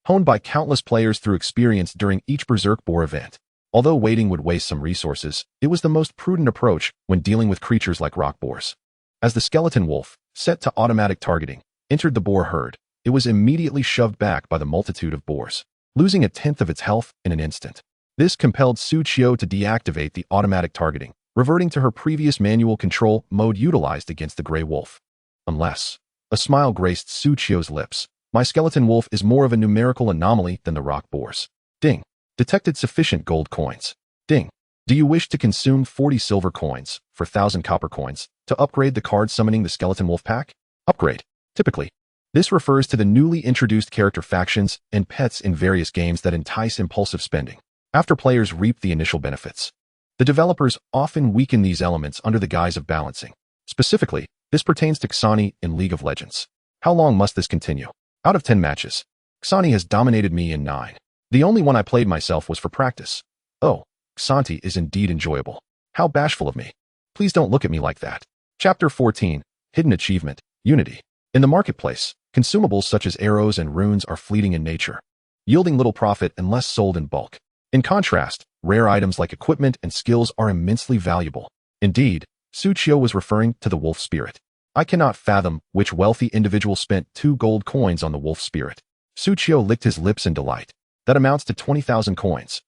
honed by countless players through experience during each berserk boar event. Although waiting would waste some resources, it was the most prudent approach when dealing with creatures like rock boars. As the skeleton wolf, set to automatic targeting, entered the boar herd, it was immediately shoved back by the multitude of boars, losing 1/10 of its health in an instant. This compelled Suchio to deactivate the automatic targeting, reverting to her previous manual control mode utilized against the gray wolf. Unless, a smile graced Suchio's lips, my skeleton wolf is more of a numerical anomaly than the rock boars. Ding. Detected sufficient gold coins. Ding. Do you wish to consume 40 silver coins for 1,000 copper coins to upgrade the card summoning the skeleton wolf pack? Upgrade. Typically, this refers to the newly introduced character factions and pets in various games that entice impulsive spending after players reap the initial benefits. The developers often weaken these elements under the guise of balancing. Specifically, this pertains to Xani in League of Legends. How long must this continue? Out of 10 matches, Xani has dominated me in 9. The only one I played myself was for practice. Oh, Xanti is indeed enjoyable. How bashful of me. Please don't look at me like that. Chapter 14. Hidden Achievement. Unity. In the marketplace, consumables such as arrows and runes are fleeting in nature, yielding little profit unless sold in bulk. In contrast, rare items like equipment and skills are immensely valuable. Indeed, Suchio was referring to the wolf spirit. I cannot fathom which wealthy individual spent 2 gold coins on the wolf spirit. Suchio licked his lips in delight. That amounts to 20,000 coins.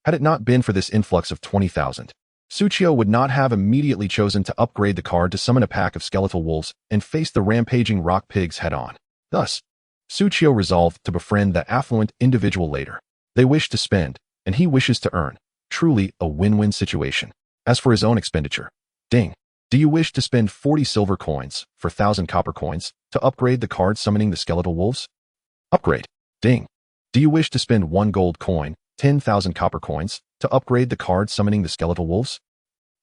Had it not been for this influx of 20,000, Suchio would not have immediately chosen to upgrade the card to summon a pack of skeletal wolves and face the rampaging rock pigs head-on. Thus, Suchio resolved to befriend the affluent individual later. They wish to spend, and he wishes to earn. Truly a win-win situation. As for his own expenditure, ding. Do you wish to spend 40 silver coins for 1,000 copper coins to upgrade the card summoning the skeletal wolves? Upgrade. Ding. Do you wish to spend 1 gold coin, 10,000 copper coins, to upgrade the card summoning the skeletal wolves?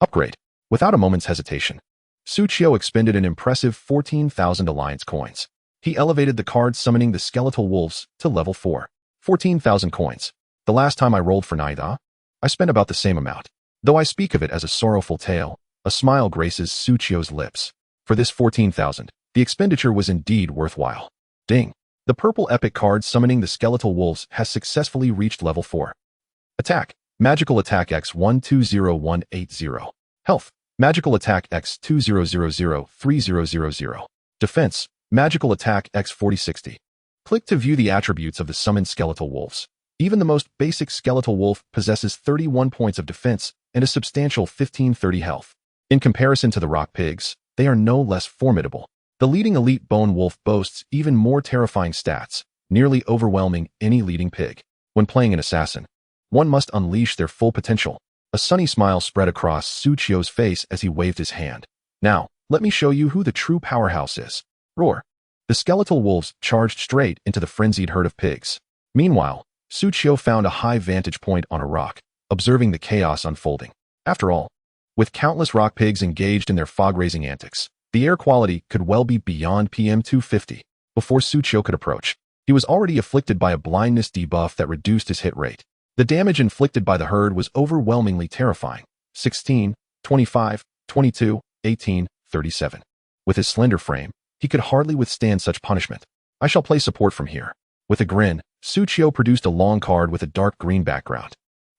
Upgrade. Without a moment's hesitation, Suchio expended an impressive 14,000 alliance coins. He elevated the card summoning the skeletal wolves to level 4. 14,000 coins. The last time I rolled for Naida, I spent about the same amount. Though I speak of it as a sorrowful tale, a smile graces Suchio's lips. For this 14,000, the expenditure was indeed worthwhile. Ding. The purple epic card summoning the skeletal wolves has successfully reached level 4. Attack. Magical attack X120180. Health. Magical attack X20003000. Defense. Magical attack X4060. Click to view the attributes of the summoned skeletal wolves. Even the most basic skeletal wolf possesses 31 points of defense and a substantial 1530 health. In comparison to the rock pigs, they are no less formidable. The leading elite bone wolf boasts even more terrifying stats, nearly overwhelming any leading pig. When playing an assassin, one must unleash their full potential. A sunny smile spread across Suchio's face as he waved his hand. Now, let me show you who the true powerhouse is. Roar. The skeletal wolves charged straight into the frenzied herd of pigs. Meanwhile, Suchio found a high vantage point on a rock, observing the chaos unfolding. After all, with countless rock pigs engaged in their fog-raising antics, the air quality could well be beyond PM250. Before Suchio could approach, he was already afflicted by a blindness debuff that reduced his hit rate. The damage inflicted by the herd was overwhelmingly terrifying. 16, 25, 22, 18, 37. With his slender frame, he could hardly withstand such punishment. I shall play support from here. With a grin, Suchio produced a long card with a dark green background.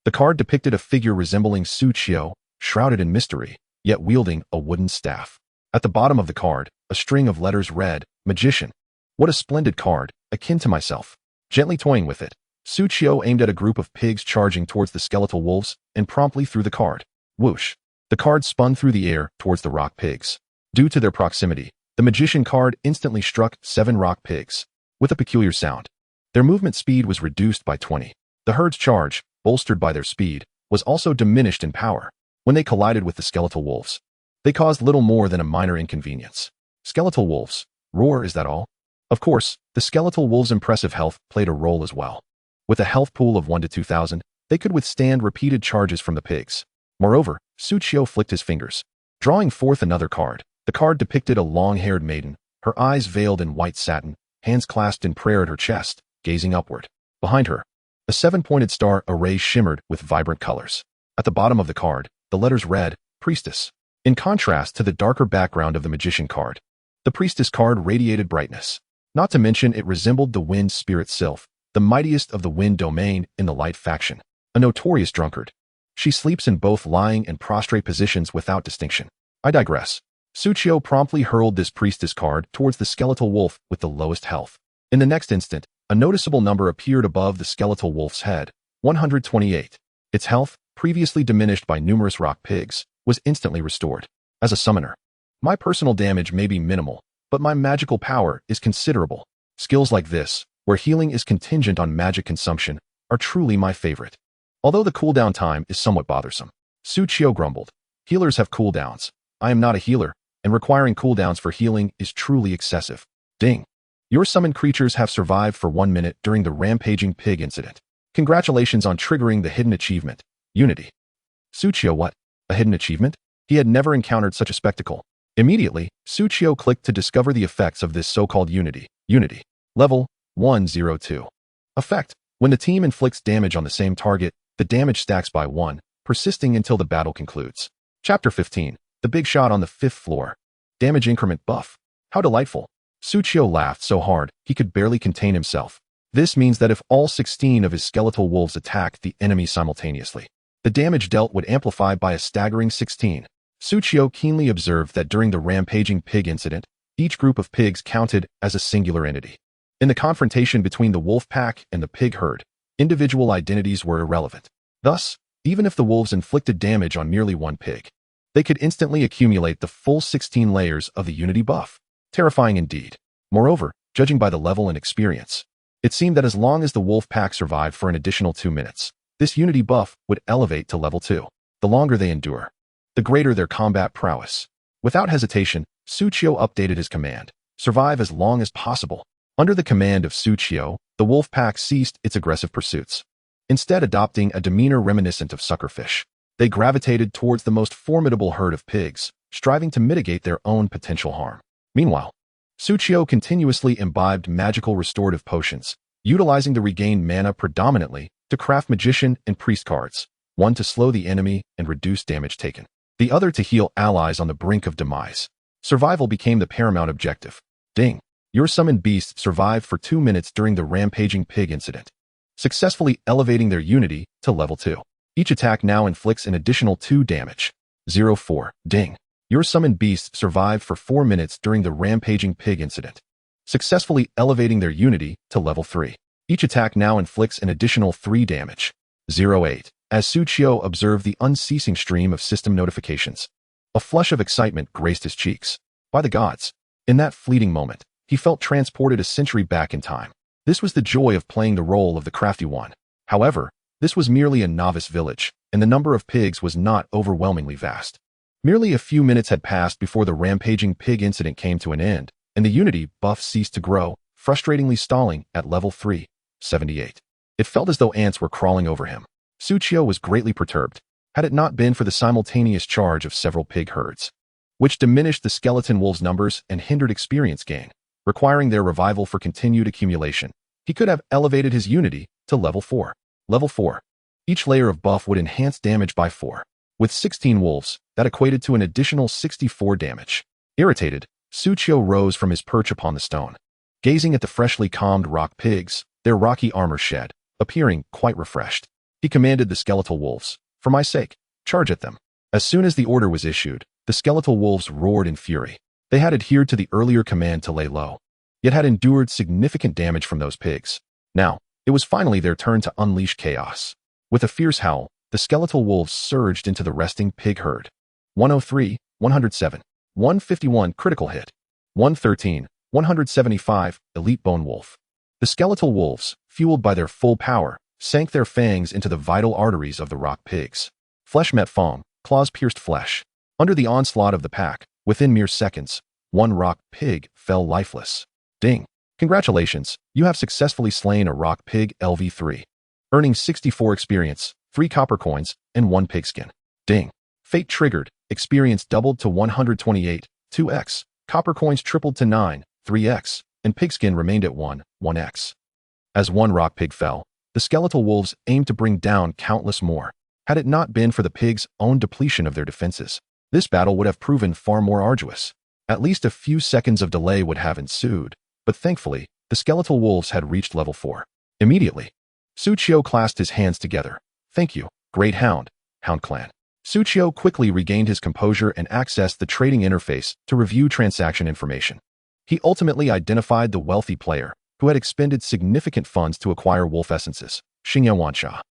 The card depicted a figure resembling Suchio, shrouded in mystery, yet wielding a wooden staff. At the bottom of the card, a string of letters read, Magician. What a splendid card, akin to myself. Gently toying with it, Suchio aimed at a group of pigs charging towards the skeletal wolves and promptly threw the card. Whoosh. The card spun through the air towards the rock pigs. Due to their proximity, the Magician card instantly struck 7 rock pigs. With a peculiar sound, their movement speed was reduced by 20. The herd's charge, bolstered by their speed, was also diminished in power. When they collided with the skeletal wolves, they caused little more than a minor inconvenience. Skeletal wolves. Roar, is that all? Of course, the skeletal wolves' impressive health played a role as well. With a health pool of 1 to 2,000, they could withstand repeated charges from the pigs. Moreover, Suchio flicked his fingers, drawing forth another card. The card depicted a long-haired maiden, her eyes veiled in white satin, hands clasped in prayer at her chest, gazing upward. Behind her, a 7-pointed star array shimmered with vibrant colors. At the bottom of the card, the letters read, Priestess. In contrast to the darker background of the Magician card, the Priestess card radiated brightness. Not to mention it resembled the wind spirit Sylph, the mightiest of the wind domain in the light faction, a notorious drunkard. She sleeps in both lying and prostrate positions without distinction. I digress. Suchio promptly hurled this Priestess card towards the skeletal wolf with the lowest health. In the next instant, a noticeable number appeared above the skeletal wolf's head, 128. Its health, previously diminished by numerous rock pigs, was instantly restored. As a summoner, my personal damage may be minimal, but my magical power is considerable. Skills like this, where healing is contingent on magic consumption, are truly my favorite. Although the cooldown time is somewhat bothersome, Suchio grumbled. Healers have cooldowns. I am not a healer, and requiring cooldowns for healing is truly excessive. Ding. Your summoned creatures have survived for 1 minute during the rampaging pig incident. Congratulations on triggering the hidden achievement, Unity. Suchio, what? A hidden achievement? He had never encountered such a spectacle. Immediately, Suchio clicked to discover the effects of this so-called Unity. Unity. Level 102. Effect. When the team inflicts damage on the same target, the damage stacks by 1, persisting until the battle concludes. Chapter 15. The Big Shot on the 5th Floor. Damage increment buff. How delightful. Suchio laughed so hard, he could barely contain himself. This means that if all 16 of his skeletal wolves attacked the enemy simultaneously, the damage dealt would amplify by a staggering 16. Suchio keenly observed that during the rampaging pig incident, each group of pigs counted as a singular entity. In the confrontation between the wolf pack and the pig herd, individual identities were irrelevant. Thus, even if the wolves inflicted damage on merely one pig, they could instantly accumulate the full 16 layers of the Unity buff. Terrifying indeed. Moreover, judging by the level and experience, it seemed that as long as the wolf pack survived for an additional 2 minutes, this Unity buff would elevate to level 2. The longer they endure, the greater their combat prowess. Without hesitation, Suchio updated his command, survive as long as possible. Under the command of Suchio, the wolf pack ceased its aggressive pursuits, instead adopting a demeanor reminiscent of suckerfish. They gravitated towards the most formidable herd of pigs, striving to mitigate their own potential harm. Meanwhile, Suchio continuously imbibed magical restorative potions, utilizing the regained mana predominantly to craft magician and priest cards, one to slow the enemy and reduce damage taken, the other to heal allies on the brink of demise. Survival became the paramount objective. Ding. Your summoned beast survived for 2 minutes during the rampaging pig incident, successfully elevating their unity to level 2. Each attack now inflicts an additional 2 damage. 04. Ding. Your summoned beast survived for 4 minutes during the rampaging pig incident, successfully elevating their unity to level 3. Each attack now inflicts an additional 3 damage. 08. As Suchio observed the unceasing stream of system notifications, a flush of excitement graced his cheeks. By the gods, in that fleeting moment, he felt transported a century back in time. This was the joy of playing the role of the crafty one. However, this was merely a novice village, and the number of pigs was not overwhelmingly vast. Merely a few minutes had passed before the rampaging pig incident came to an end, and the unity buff ceased to grow, frustratingly stalling at level 3, 78. It felt as though ants were crawling over him. Suchio was greatly perturbed, had it not been for the simultaneous charge of several pig herds, which diminished the skeleton wolves' numbers and hindered experience gain, requiring their revival for continued accumulation. He could have elevated his unity to level 4. Level 4. Each layer of buff would enhance damage by 4. With 16 wolves, that equated to an additional 64 damage. Irritated, Suchio rose from his perch upon the stone, gazing at the freshly calmed rock pigs, their rocky armor shed, appearing quite refreshed. He commanded the skeletal wolves, "For my sake, charge at them." As soon as the order was issued, the skeletal wolves roared in fury. They had adhered to the earlier command to lay low, yet had endured significant damage from those pigs. Now, it was finally their turn to unleash chaos. With a fierce howl, the skeletal wolves surged into the resting pig herd. 103, 107, 151 critical hit, 113, 175 elite bone wolf. The skeletal wolves, fueled by their full power, sank their fangs into the vital arteries of the rock pigs. Flesh met fang, claws pierced flesh. Under the onslaught of the pack, within mere seconds, one rock pig fell lifeless. Ding. Congratulations, you have successfully slain a rock pig LV3, earning 64 experience, 3 copper coins, and 1 pigskin. Ding. Fate triggered, experience doubled to 128, 2x, copper coins tripled to 9, 3x, and pigskin remained at 1, 1x. As one rock pig fell, the skeletal wolves aimed to bring down countless more. Had it not been for the pigs' own depletion of their defenses, this battle would have proven far more arduous. At least a few seconds of delay would have ensued, but thankfully, the skeletal wolves had reached level 4. Immediately, Suchio clasped his hands together. "Thank you, great hound, Hound Clan." Suchio quickly regained his composure and accessed the trading interface to review transaction information. He ultimately identified the wealthy player who had expended significant funds to acquire wolf essences, Xingya Wansha.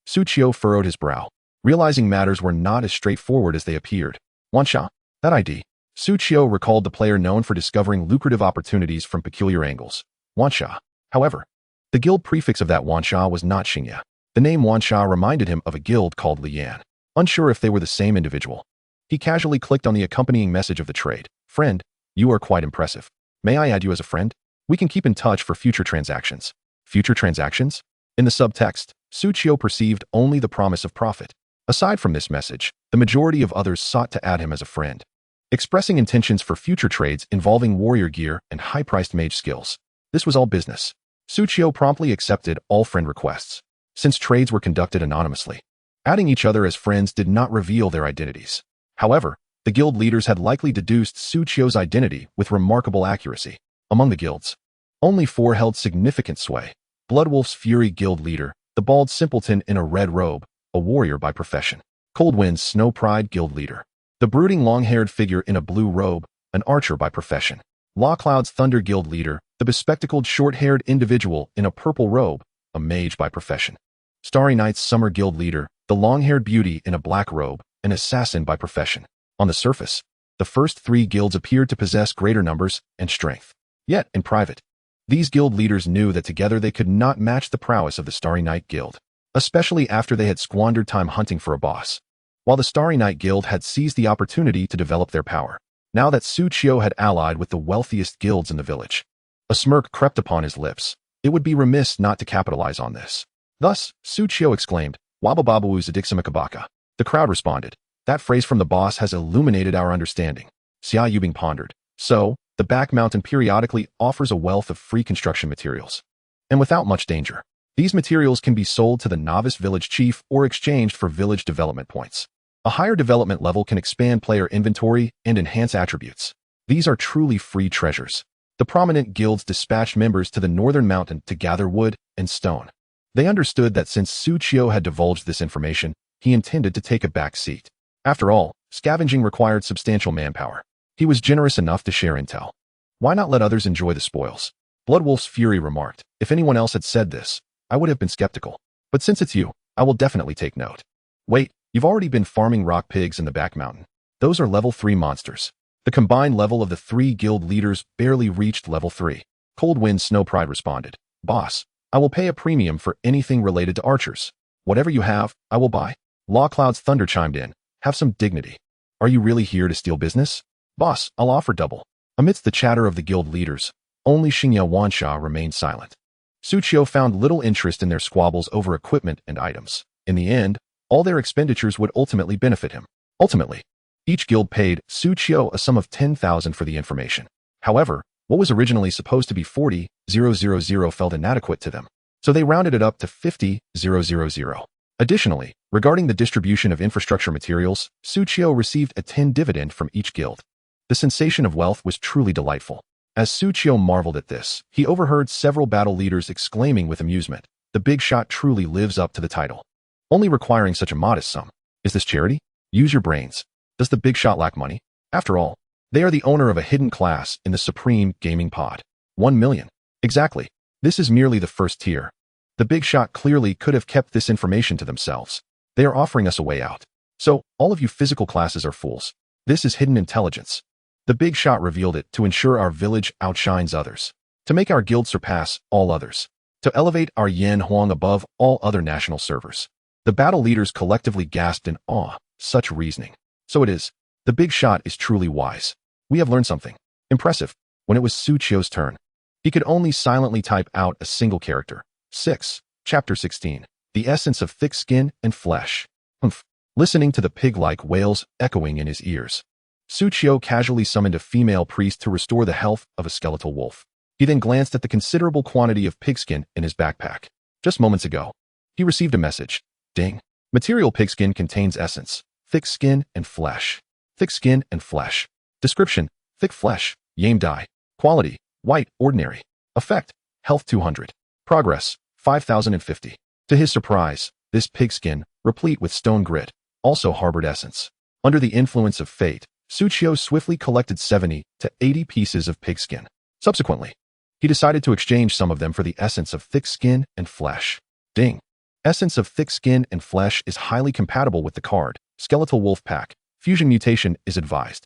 Suchio furrowed his brow, realizing matters were not as straightforward as they appeared. Wansha? That ID. Suchio recalled the player known for discovering lucrative opportunities from peculiar angles. Wansha. However, the guild prefix of that Wansha was not Xingya. The name Wansha reminded him of a guild called Lian. Unsure if they were the same individual, he casually clicked on the accompanying message of the trade. "Friend, you are quite impressive. May I add you as a friend? We can keep in touch for future transactions." Future transactions? In the subtext, Suchio perceived only the promise of profit. Aside from this message, the majority of others sought to add him as a friend, expressing intentions for future trades involving warrior gear and high-priced mage skills. This was all business. Suchio promptly accepted all friend requests, since trades were conducted anonymously. Adding each other as friends did not reveal their identities. However, the guild leaders had likely deduced Suchio's identity with remarkable accuracy. Among the guilds, only 4 held significant sway. Bloodwolf's Fury Guild leader, the bald simpleton in a red robe, a warrior by profession. Coldwind's Snow Pride Guild leader, the brooding long-haired figure in a blue robe, an archer by profession. Lawcloud's Thunder Guild leader, the bespectacled short-haired individual in a purple robe, a mage by profession. Starry Night's Summer Guild leader, the long-haired beauty in a black robe, an assassin by profession. On the surface, the first 3 guilds appeared to possess greater numbers and strength. Yet, in private, these guild leaders knew that together they could not match the prowess of the Starry Night Guild, especially after they had squandered time hunting for a boss. While the Starry Night Guild had seized the opportunity to develop their power, now that Suchio had allied with the wealthiest guilds in the village, a smirk crept upon his lips. It would be remiss not to capitalize on this. Thus, Suchio exclaimed, Wabababu's Adiximikabaka. The crowd responded. That phrase from the boss has illuminated our understanding. Xia Yubing pondered. So, the back mountain periodically offers a wealth of free construction materials. And without much danger. These materials can be sold to the novice village chief or exchanged for village development points. A higher development level can expand player inventory and enhance attributes. These are truly free treasures. The prominent guilds dispatched members to the northern mountain to gather wood and stone. They understood that since Suchio had divulged this information, he intended to take a back seat. After all, scavenging required substantial manpower. He was generous enough to share intel. Why not let others enjoy the spoils? Bloodwolf's Fury remarked, if anyone else had said this, I would have been skeptical. But since it's you, I will definitely take note. Wait, you've already been farming rock pigs in the back mountain. Those are level 3 monsters. The combined level of the 3 guild leaders barely reached level 3. Cold Wind Snowpride responded, Boss, I will pay a premium for anything related to archers. Whatever you have, I will buy. Lawcloud's Thunder chimed in, have some dignity. Are you really here to steal business? Boss, I'll offer double. Amidst the chatter of the guild leaders, only Xingya Wansha remained silent. Suchio found little interest in their squabbles over equipment and items. In the end, all their expenditures would ultimately benefit him. Ultimately, each guild paid Suchio a sum of 10,000 for the information. However, what was originally supposed to be 40,000 felt inadequate to them, so they rounded it up to 50,000. Additionally, regarding the distribution of infrastructure materials, Suchio received a 10 dividend from each guild. The sensation of wealth was truly delightful. As Suchio marveled at this, he overheard several battle leaders exclaiming with amusement, the big shot truly lives up to the title. Only requiring such a modest sum. Is this charity? Use your brains. Does the big shot lack money? After all, they are the owner of a hidden class in the Supreme Gaming Pod. 1 million. Exactly. This is merely the first tier. The big shot clearly could have kept this information to themselves. They are offering us a way out. So, all of you physical classes are fools. This is hidden intelligence. The big shot revealed it to ensure our village outshines others. To make our guild surpass all others. To elevate our Yan Huang above all other national servers. The battle leaders collectively gasped in awe. Such reasoning. So it is. The big shot is truly wise. We have learned something. Impressive. When it was Suchio's turn, he could only silently type out a single character. 6. Chapter 16. The essence of thick skin and flesh. Humph. Listening to the pig-like wails echoing in his ears, Suchio casually summoned a female priest to restore the health of a skeletal wolf. He then glanced at the considerable quantity of pigskin in his backpack. Just moments ago, he received a message. Ding. Material pigskin contains essence, thick skin and flesh. Thick skin and flesh. Description, thick flesh, Yame dye. Quality, white, ordinary. Effect, health 200. Progress, 5050. To his surprise, this pigskin, replete with stone grit, also harbored essence. Under the influence of fate, Suchio swiftly collected 70 to 80 pieces of pigskin. Subsequently, he decided to exchange some of them for the essence of thick skin and flesh. Ding. Essence of thick skin and flesh is highly compatible with the card. Skeletal Wolf Pack. Fusion mutation is advised.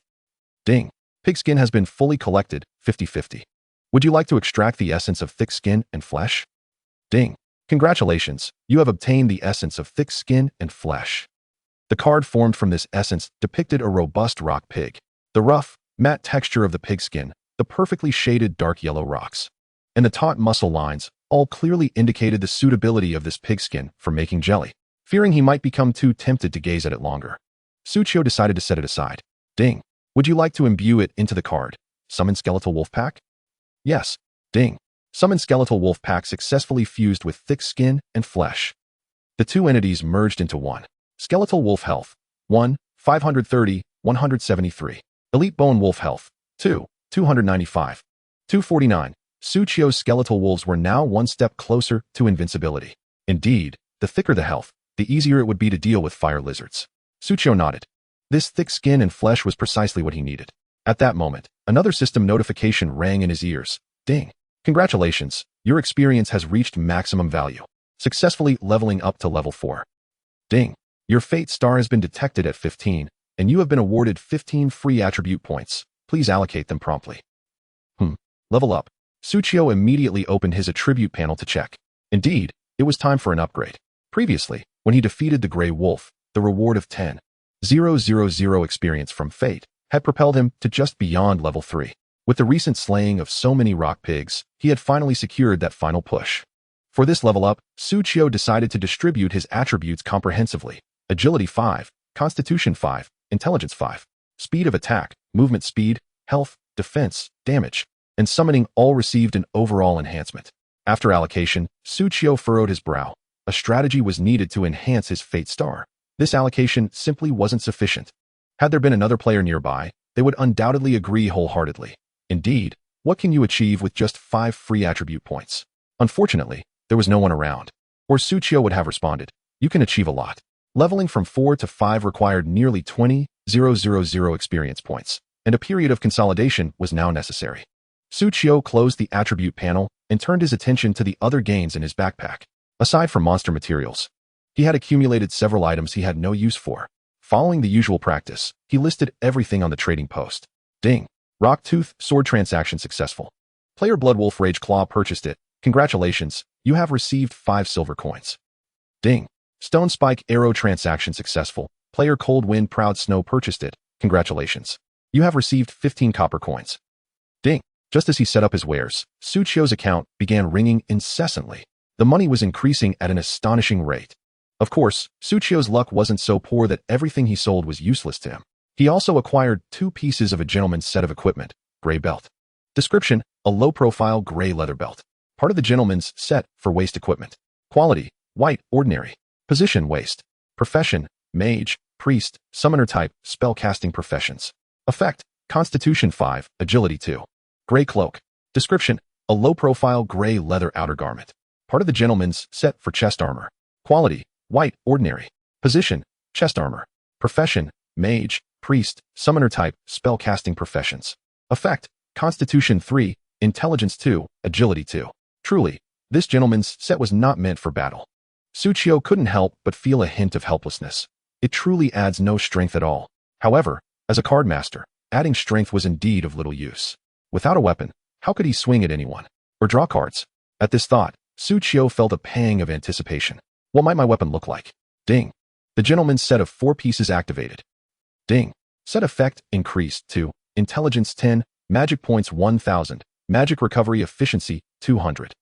Ding. Pigskin has been fully collected, 50-50. Would you like to extract the essence of thick skin and flesh? Ding. Congratulations, you have obtained the essence of thick skin and flesh. The card formed from this essence depicted a robust rock pig. The rough, matte texture of the pigskin, the perfectly shaded dark yellow rocks, and the taut muscle lines all clearly indicated the suitability of this pigskin for making jelly. Fearing he might become too tempted to gaze at it longer, Suchio decided to set it aside. Ding. Would you like to imbue it into the card? Summon Skeletal Wolf Pack? Yes. Ding. Summon Skeletal Wolf Pack successfully fused with thick skin and flesh. The two entities merged into one. Skeletal Wolf Health, 1, 530, 173. Elite Bone Wolf Health, 2, 295. 249. Suchio's skeletal wolves were now one step closer to invincibility. Indeed, the thicker the health, the easier it would be to deal with fire lizards. Suchio nodded. This thick skin and flesh was precisely what he needed. At that moment, another system notification rang in his ears. Ding. Congratulations, your experience has reached maximum value. Successfully leveling up to level 4. Ding. Your fate star has been detected at 15, and you have been awarded 15 free attribute points. Please allocate them promptly. Level up. Suchio immediately opened his attribute panel to check. Indeed, it was time for an upgrade. Previously, when he defeated the Grey Wolf, the reward of 10,000 experience from Fate had propelled him to just beyond level 3. With the recent slaying of so many rock pigs, he had finally secured that final push. For this level up, Suchio decided to distribute his attributes comprehensively. Agility 5, Constitution 5, Intelligence 5, Speed of attack, movement speed, health, defense, damage, and summoning all received an overall enhancement. After allocation, Suchio furrowed his brow. A strategy was needed to enhance his fate star. This allocation simply wasn't sufficient. Had there been another player nearby, they would undoubtedly agree wholeheartedly. Indeed, what can you achieve with just 5 free attribute points? Unfortunately, there was no one around. Or Suchio would have responded, you can achieve a lot. Leveling from 4 to 5 required nearly 20,000 experience points, and a period of consolidation was now necessary. Suchio closed the attribute panel and turned his attention to the other gains in his backpack. Aside from monster materials, he had accumulated several items he had no use for. Following the usual practice, he listed everything on the trading post. Ding. Rocktooth sword transaction successful. Player Bloodwolf Rage Claw purchased it. Congratulations, you have received 5 silver coins. Ding. Stone Spike Arrow transaction successful. Player Cold Wind Proud Snow purchased it. Congratulations. You have received 15 copper coins. Ding. Just as he set up his wares, Suchio's account began ringing incessantly. The money was increasing at an astonishing rate. Of course, Suchio's luck wasn't so poor that everything he sold was useless to him. He also acquired 2 pieces of a gentleman's set of equipment, gray belt. Description, a low-profile gray leather belt. Part of the gentleman's set for waist equipment. Quality, white, ordinary. Position, waist. Profession, mage, priest, summoner type, spellcasting professions. Effect, Constitution 5, Agility 2. Gray cloak. Description, a low-profile gray leather outer garment. Part of the gentleman's set for chest armor. Quality, white, ordinary. Position, chest armor. Profession, mage, priest, summoner type, spellcasting professions. Effect, Constitution 3, Intelligence 2, Agility 2. Truly, this gentleman's set was not meant for battle. Suchio couldn't help but feel a hint of helplessness. It truly adds no strength at all. However, as a card master, adding strength was indeed of little use. Without a weapon, how could he swing at anyone? Or draw cards? At this thought, Suchio felt a pang of anticipation. What might my weapon look like? Ding. The gentleman's set of 4 pieces activated. Ding. Set effect increased to Intelligence 10, Magic Points 1000, Magic Recovery Efficiency 200.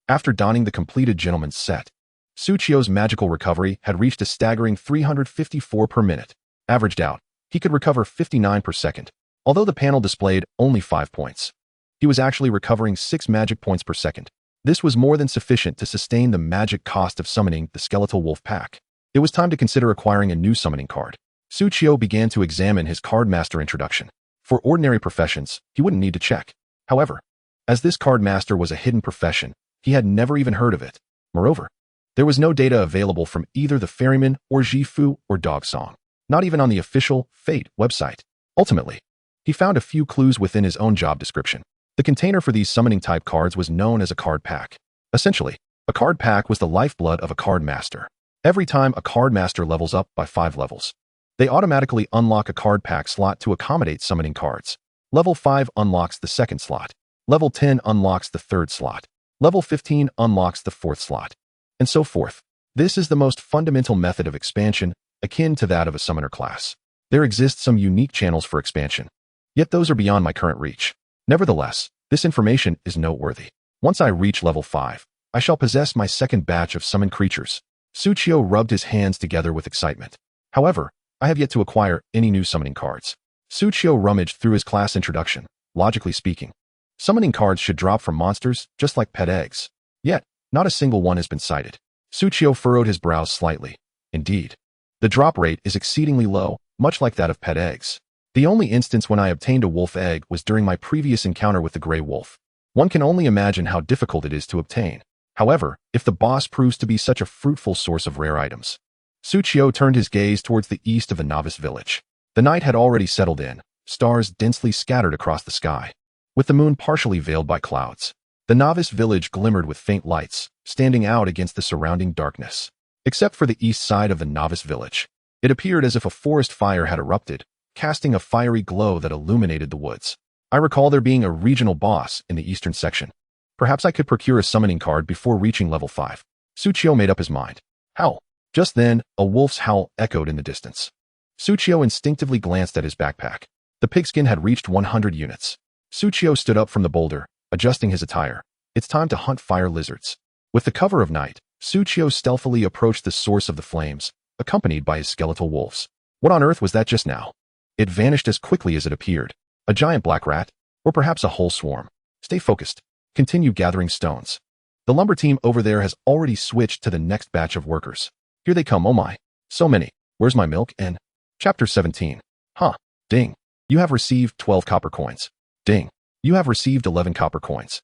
After donning the completed gentleman's set, Suchio's magical recovery had reached a staggering 354 per minute. Averaged out, he could recover 59 per second, although the panel displayed only 5 points. He was actually recovering 6 magic points per second. This was more than sufficient to sustain the magic cost of summoning the skeletal wolf pack. It was time to consider acquiring a new summoning card. Suchio began to examine his card master introduction. For ordinary professions, he wouldn't need to check. However, as this card master was a hidden profession, he had never even heard of it. Moreover, there was no data available from either the ferryman or Jifu or Dog Song, not even on the official Fate website. Ultimately, he found a few clues within his own job description. The container for these summoning type cards was known as a card pack. Essentially, a card pack was the lifeblood of a card master. Every time a card master levels up by 5 levels, they automatically unlock a card pack slot to accommodate summoning cards. Level 5 unlocks the 2nd slot. Level 10 unlocks the 3rd slot. Level 15 unlocks the 4th slot. And so forth. This is the most fundamental method of expansion, akin to that of a summoner class. There exist some unique channels for expansion, yet those are beyond my current reach. Nevertheless, this information is noteworthy. Once I reach level 5, I shall possess my 2nd batch of summoned creatures. Suchio rubbed his hands together with excitement. However, I have yet to acquire any new summoning cards. Suchio rummaged through his class introduction. Logically speaking, summoning cards should drop from monsters just like pet eggs. Yet, not a single one has been cited. Suchio furrowed his brows slightly. Indeed, the drop rate is exceedingly low, much like that of pet eggs. The only instance when I obtained a wolf egg was during my previous encounter with the gray wolf. One can only imagine how difficult it is to obtain. However, if the boss proves to be such a fruitful source of rare items. Suchio turned his gaze towards the east of the novice village. The night had already settled in, stars densely scattered across the sky, with the moon partially veiled by clouds. The novice village glimmered with faint lights, standing out against the surrounding darkness. Except for the east side of the novice village, it appeared as if a forest fire had erupted, casting a fiery glow that illuminated the woods. I recall there being a regional boss in the eastern section. Perhaps I could procure a summoning card before reaching level 5. Suchio made up his mind. Howl. Just then, a wolf's howl echoed in the distance. Suchio instinctively glanced at his backpack. The pigskin had reached 100 units. Suchio stood up from the boulder, adjusting his attire. It's time to hunt fire lizards. With the cover of night, Suchio stealthily approached the source of the flames, accompanied by his skeletal wolves. What on earth was that just now? It vanished as quickly as it appeared. A giant black rat? Or perhaps a whole swarm? Stay focused. Continue gathering stones. The lumber team over there has already switched to the next batch of workers. Here they come, oh my. So many. Where's my milk? And Chapter 17. Huh. Ding. You have received 12 copper coins. Ding. You have received 11 copper coins.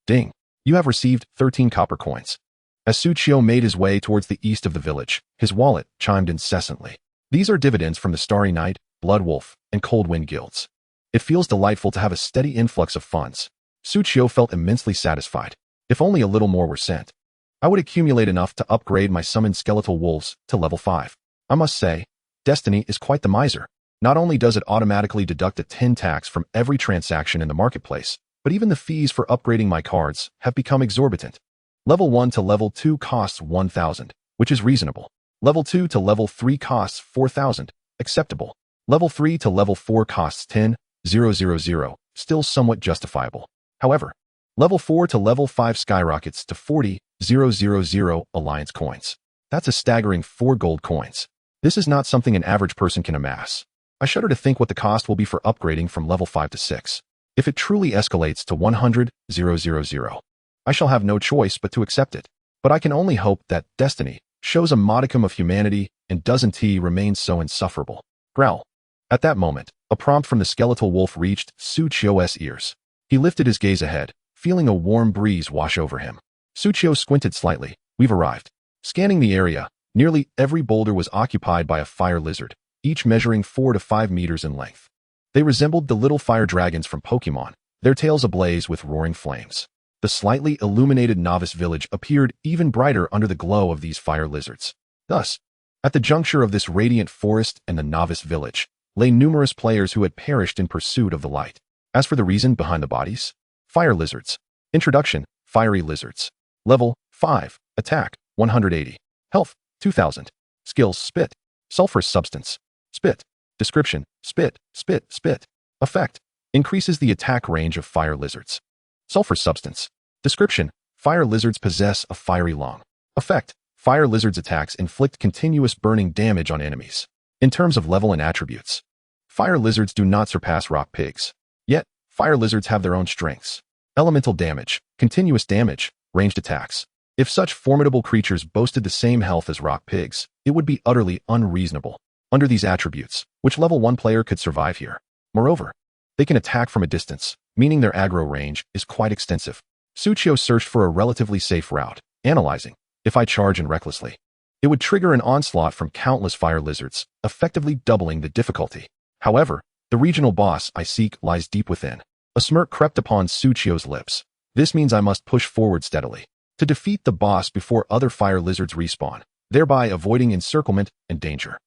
Ding. You have received 13 copper coins. As Suchio made his way towards the east of the village, his wallet chimed incessantly. These are dividends from the Starry Night, Blood Wolf, and Cold Wind guilds. It feels delightful to have a steady influx of funds. Suchio felt immensely satisfied. If only a little more were sent. I would accumulate enough to upgrade my summoned skeletal wolves to level 5. I must say, Destiny is quite the miser. Not only does it automatically deduct a 10 tax from every transaction in the marketplace, but even the fees for upgrading my cards have become exorbitant. Level 1 to level 2 costs 1,000, which is reasonable. Level 2 to level 3 costs 4,000, acceptable. Level 3 to level 4 costs 10,000, still somewhat justifiable. However, level 4 to level 5 skyrockets to 40,000 alliance coins. That's a staggering 4 gold coins. This is not something an average person can amass. I shudder to think what the cost will be for upgrading from level 5 to 6. If it truly escalates to 100,000, I shall have no choice but to accept it. But I can only hope that Destiny shows a modicum of humanity and doesn't remain so insufferable. Growl. At that moment, a prompt from the skeletal wolf reached Suchio's ears. He lifted his gaze ahead, feeling a warm breeze wash over him. Suchio squinted slightly. We've arrived. Scanning the area, nearly every boulder was occupied by a fire lizard, each measuring 4 to 5 meters in length. They resembled the little fire dragons from Pokemon, their tails ablaze with roaring flames. The slightly illuminated novice village appeared even brighter under the glow of these fire lizards. Thus, at the juncture of this radiant forest and the novice village, lay numerous players who had perished in pursuit of the light. As for the reason behind the bodies, fire lizards. Introduction, fiery lizards. Level 5, attack 180, health 2000, skills spit, sulfur substance, spit, description, spit, spit, spit, effect, increases the attack range of fire lizards. Sulfur substance, description, fire lizards possess a fiery lung. Effect, fire lizards' attacks inflict continuous burning damage on enemies. In terms of level and attributes, fire lizards do not surpass rock pigs. Yet, fire lizards have their own strengths. Elemental damage, continuous damage, ranged attacks. If such formidable creatures boasted the same health as rock pigs, it would be utterly unreasonable. Under these attributes, which level 1 player could survive here? Moreover, they can attack from a distance, meaning their aggro range is quite extensive. Suchio searched for a relatively safe route, analyzing, if I charge in recklessly, it would trigger an onslaught from countless fire lizards, effectively doubling the difficulty. However, the regional boss I seek lies deep within. A smirk crept upon Suchio's lips. This means I must push forward steadily to defeat the boss before other fire lizards respawn, thereby avoiding encirclement and danger.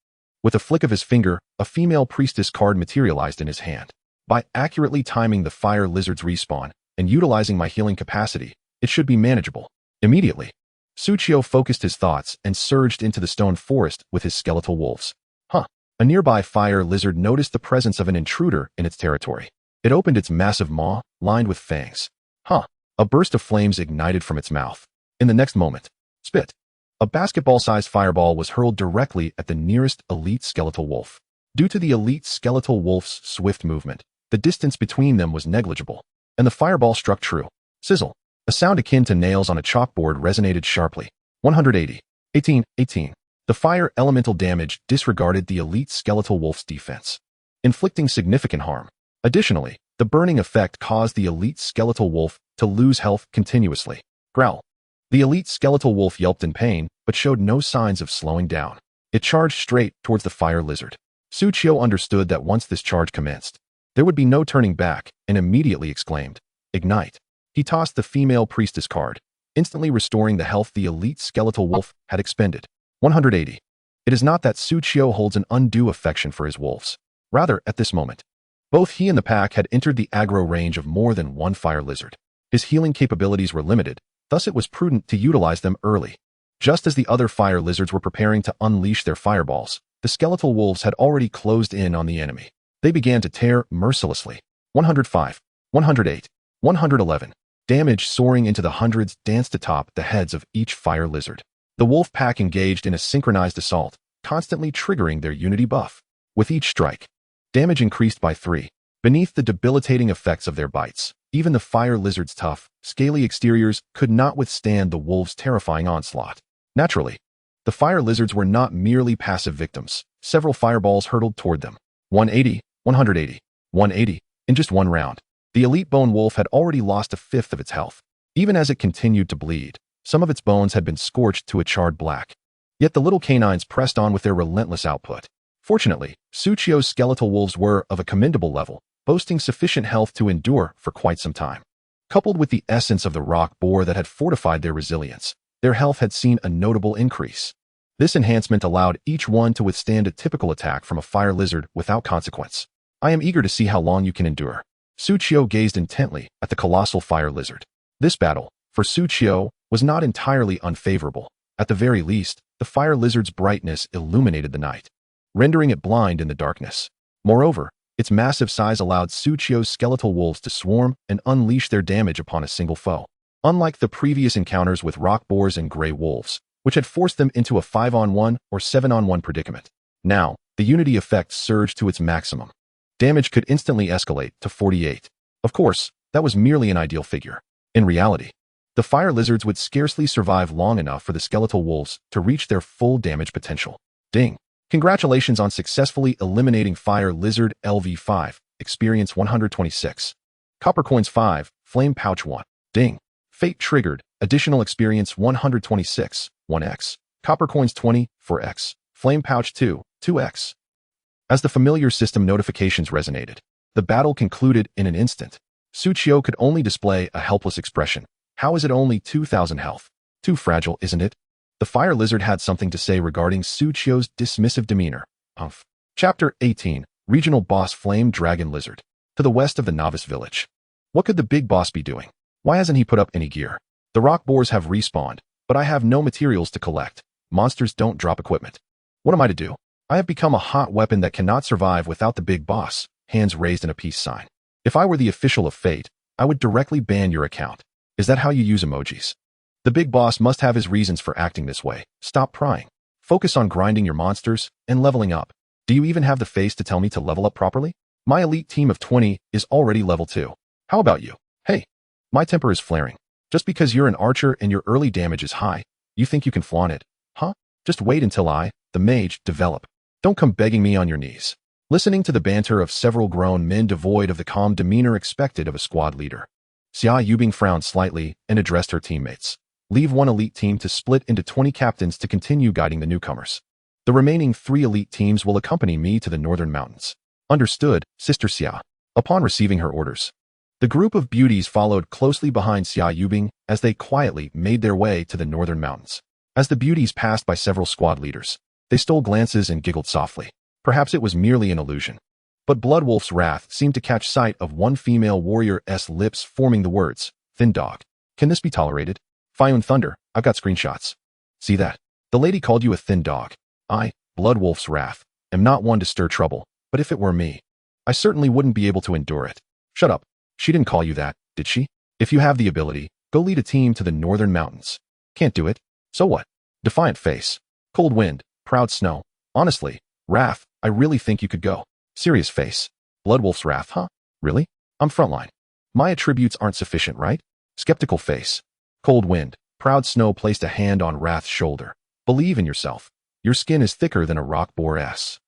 With a flick of his finger, a female priestess card materialized in his hand. By accurately timing the fire lizard's respawn and utilizing my healing capacity, it should be manageable. Immediately, Suchio focused his thoughts and surged into the stone forest with his skeletal wolves. A nearby fire lizard noticed the presence of an intruder in its territory. It opened its massive maw, lined with fangs. A burst of flames ignited from its mouth. In the next moment, spit. A basketball-sized fireball was hurled directly at the nearest elite skeletal wolf. Due to the elite skeletal wolf's swift movement, the distance between them was negligible, and the fireball struck true. Sizzle. A sound akin to nails on a chalkboard resonated sharply. 180. 18. The fire elemental damage disregarded the elite skeletal wolf's defense, inflicting significant harm. Additionally, the burning effect caused the elite skeletal wolf to lose health continuously. Growl. The elite skeletal wolf yelped in pain, but showed no signs of slowing down. It charged straight towards the fire lizard. Suchio understood that once this charge commenced, there would be no turning back, and immediately exclaimed, "Ignite." He tossed the female priestess card, instantly restoring the health the elite skeletal wolf had expended. 180. It is not that Suchio holds an undue affection for his wolves. Rather, at this moment, both he and the pack had entered the aggro range of more than one fire lizard. His healing capabilities were limited, thus it was prudent to utilize them early. Just as the other fire lizards were preparing to unleash their fireballs, the skeletal wolves had already closed in on the enemy. They began to tear mercilessly. 105. 108. 111. Damage soaring into the hundreds danced atop the heads of each fire lizard. The wolf pack engaged in a synchronized assault, constantly triggering their unity buff. With each strike, damage increased by 3. Beneath the debilitating effects of their bites, even the fire lizard's tough, scaly exteriors could not withstand the wolves' terrifying onslaught. Naturally, the fire lizards were not merely passive victims. Several fireballs hurtled toward them. 180, 180, 180, in just one round. The elite bone wolf had already lost a fifth of its health. Even as it continued to bleed, some of its bones had been scorched to a charred black. Yet the little canines pressed on with their relentless output. Fortunately, Tsuchiyo's skeletal wolves were of a commendable level, boasting sufficient health to endure for quite some time. Coupled with the essence of the rock boar that had fortified their resilience, their health had seen a notable increase. This enhancement allowed each one to withstand a typical attack from a fire lizard without consequence. I am eager to see how long you can endure. Tsuchiyo gazed intently at the colossal fire lizard. This battle, for Tsuchiyo, was not entirely unfavorable. At the very least, the fire lizard's brightness illuminated the night, rendering it blind in the darkness. Moreover, its massive size allowed Tsuchiyo's skeletal wolves to swarm and unleash their damage upon a single foe. Unlike the previous encounters with rock boars and gray wolves, which had forced them into a 5-on-1 or 7-on-1 predicament, now, the unity effect surged to its maximum. Damage could instantly escalate to 48. Of course, that was merely an ideal figure. In reality, the fire lizards would scarcely survive long enough for the skeletal wolves to reach their full damage potential. Ding! Congratulations on successfully eliminating Fire Lizard LV5, Experience 126. Copper Coins 5, Flame Pouch 1. Ding! Fate triggered, additional Experience 126, 1x. Copper Coins 20, 4x. Flame Pouch 2, 2x. As the familiar system notifications resonated, the battle concluded in an instant. Tsuchiyo could only display a helpless expression. How is it only 2,000 health? Too fragile, isn't it? The fire lizard had something to say regarding Tsuchiyo's dismissive demeanor. Chapter 18, Regional Boss Flame Dragon Lizard. To the west of the novice village. What could the big boss be doing? Why hasn't he put up any gear? The rock boars have respawned, but I have no materials to collect. Monsters don't drop equipment. What am I to do? I have become a hot weapon that cannot survive without the big boss, hands raised in a peace sign. If I were the official of fate, I would directly ban your account. Is that how you use emojis? The big boss must have his reasons for acting this way. Stop prying. Focus on grinding your monsters and leveling up. Do you even have the face to tell me to level up properly? My elite team of 20 is already level 2. How about you? Hey, my temper is flaring. Just because you're an archer and your early damage is high, you think you can flaunt it? Huh? Just wait until I, the mage, develop. Don't come begging me on your knees. Listening to the banter of several grown men devoid of the calm demeanor expected of a squad leader, Xia Yubing frowned slightly and addressed her teammates. Leave one elite team to split into 20 captains to continue guiding the newcomers. The remaining 3 elite teams will accompany me to the northern mountains. Understood, Sister Xia. Upon receiving her orders, the group of beauties followed closely behind Xia Yubing as they quietly made their way to the northern mountains. As the beauties passed by several squad leaders, they stole glances and giggled softly. Perhaps it was merely an illusion. But Bloodwolf's wrath seemed to catch sight of one female warrior's lips forming the words, "Thin dog. Can this be tolerated? Fire and Thunder, I've got screenshots. See that? The lady called you a thin dog. I, Bloodwolf's wrath, am not one to stir trouble, but if it were me, I certainly wouldn't be able to endure it." Shut up. She didn't call you that, did she? If you have the ability, go lead a team to the northern mountains. Can't do it? So what? Defiant face. Cold wind. Proud snow. Honestly, Wrath, I really think you could go. Serious face. Bloodwolf's wrath, huh? Really? I'm frontline. My attributes aren't sufficient, right? Skeptical face. Cold wind. Proud snow placed a hand on Wrath's shoulder. Believe in yourself. Your skin is thicker than a rock boar S.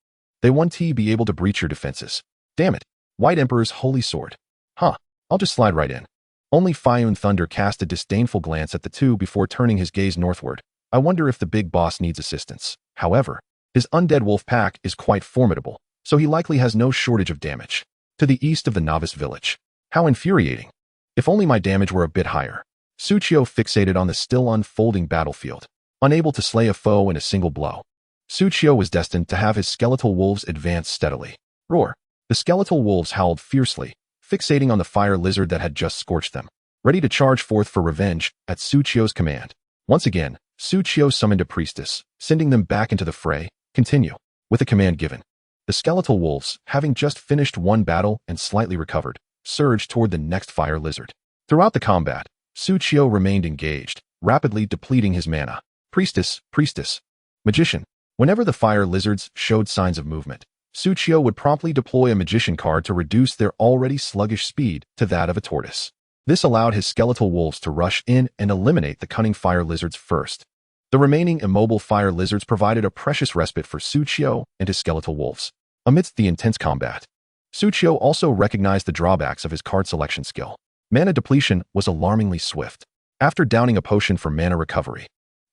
They won't be able to breach your defenses. Damn it. White Emperor's holy sword. Huh. I'll just slide right in. Only Fire Thunder cast a disdainful glance at the two before turning his gaze northward. I wonder if the big boss needs assistance. However, his undead wolf pack is quite formidable, so he likely has no shortage of damage. To the east of the novice village. How infuriating. If only my damage were a bit higher. Tsuchiyo fixated on the still unfolding battlefield, unable to slay a foe in a single blow. Tsuchiyo was destined to have his skeletal wolves advance steadily. Roar. The skeletal wolves howled fiercely, fixating on the fire lizard that had just scorched them, ready to charge forth for revenge at Tsuchiyo's command. Once again, Tsuchiyo summoned a priestess, sending them back into the fray. Continue. With a command given, the skeletal wolves, having just finished one battle and slightly recovered, surged toward the next fire lizard. Throughout the combat, Suchio remained engaged, rapidly depleting his mana. Priestess, priestess, magician. Whenever the fire lizards showed signs of movement, Suchio would promptly deploy a magician card to reduce their already sluggish speed to that of a tortoise. This allowed his skeletal wolves to rush in and eliminate the cunning fire lizards first. The remaining immobile fire lizards provided a precious respite for Suchio and his skeletal wolves. Amidst the intense combat, Suchio also recognized the drawbacks of his card selection skill. Mana depletion was alarmingly swift. After downing a potion for mana recovery,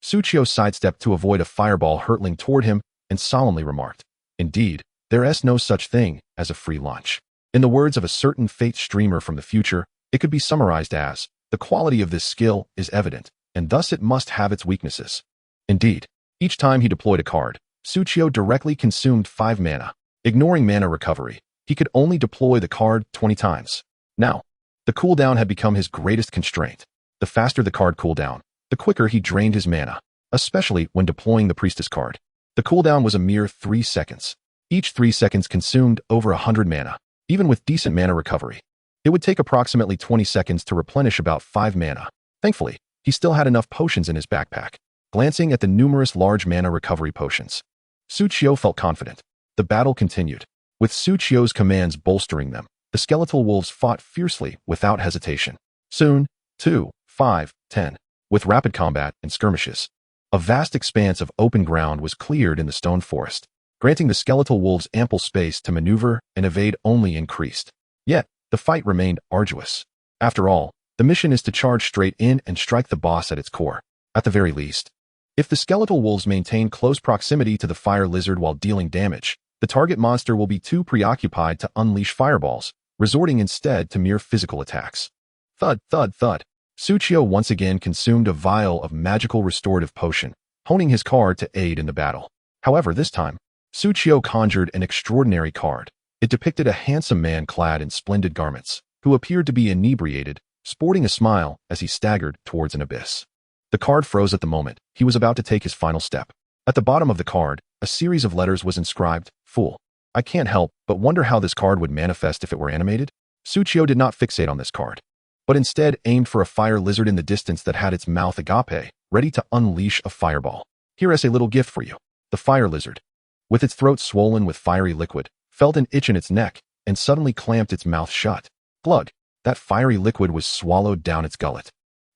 Suchio sidestepped to avoid a fireball hurtling toward him and solemnly remarked, "Indeed, there is no such thing as a free lunch." In the words of a certain Fate streamer from the future, it could be summarized as, "The quality of this skill is evident, and thus it must have its weaknesses." Indeed, each time he deployed a card, Suchio directly consumed 5 mana. Ignoring mana recovery, he could only deploy the card 20 times. Now, the cooldown had become his greatest constraint. The faster the card cooldown, the quicker he drained his mana, especially when deploying the priestess card. The cooldown was a mere 3 seconds. Each 3 seconds consumed over 100 mana, even with decent mana recovery. It would take approximately 20 seconds to replenish about 5 mana. Thankfully, he still had enough potions in his backpack. Glancing at the numerous large mana recovery potions, Suchio felt confident. The battle continued. With Suchio's commands bolstering them, the skeletal wolves fought fiercely without hesitation. Soon, 2, 5, 10, with rapid combat and skirmishes, a vast expanse of open ground was cleared in the stone forest, granting the skeletal wolves ample space to maneuver and evade only increased. Yet, the fight remained arduous. After all, the mission is to charge straight in and strike the boss at its core, at the very least. If the skeletal wolves maintain close proximity to the fire lizard while dealing damage, the target monster will be too preoccupied to unleash fireballs, resorting instead to mere physical attacks. Thud, thud, thud. Suchio once again consumed a vial of magical restorative potion, honing his card to aid in the battle. However, this time, Suchio conjured an extraordinary card. It depicted a handsome man clad in splendid garments, who appeared to be inebriated, sporting a smile as he staggered towards an abyss. The card froze at the moment he was about to take his final step. At the bottom of the card, a series of letters was inscribed, "Fool." I can't help but wonder how this card would manifest if it were animated. Suchio did not fixate on this card, but instead aimed for a fire lizard in the distance that had its mouth agape, ready to unleash a fireball. Here is a little gift for you. The fire lizard, with its throat swollen with fiery liquid, felt an itch in its neck and suddenly clamped its mouth shut. Glug! That fiery liquid was swallowed down its gullet.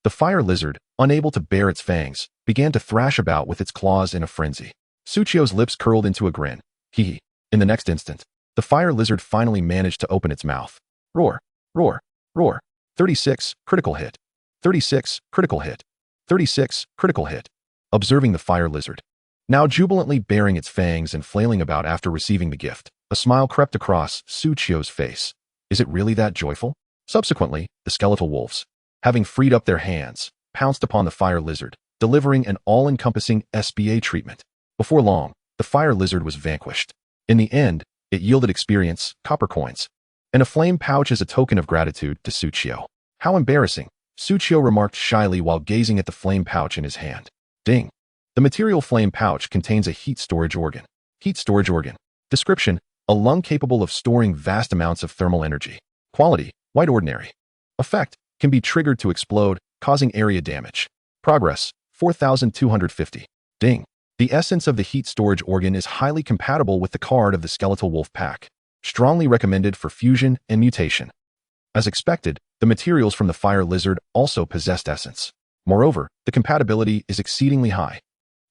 The fire lizard, unable to bear its fangs, began to thrash about with its claws in a frenzy. Suchio's lips curled into a grin. Hee. In the next instant, the fire lizard finally managed to open its mouth. Roar, roar, roar. 36, critical hit. 36, critical hit. 36, critical hit. Observing the fire lizard, now jubilantly baring its fangs and flailing about after receiving the gift, a smile crept across Suchio's face. Is it really that joyful? Subsequently, the skeletal wolves, having freed up their hands, pounced upon the fire lizard, delivering an all-encompassing SBA treatment. Before long, the fire lizard was vanquished. In the end, it yielded experience, copper coins, and a flame pouch as a token of gratitude to Suchio. How embarrassing, Suchio remarked shyly while gazing at the flame pouch in his hand. Ding. The material flame pouch contains a heat storage organ. Heat storage organ. Description: a lung capable of storing vast amounts of thermal energy. Quality: white ordinary. Effect: can be triggered to explode, causing area damage. Progress: 4250. Ding. The essence of the heat storage organ is highly compatible with the card of the skeletal wolf pack. Strongly recommended for fusion and mutation. As expected, the materials from the fire lizard also possessed essence. Moreover, the compatibility is exceedingly high.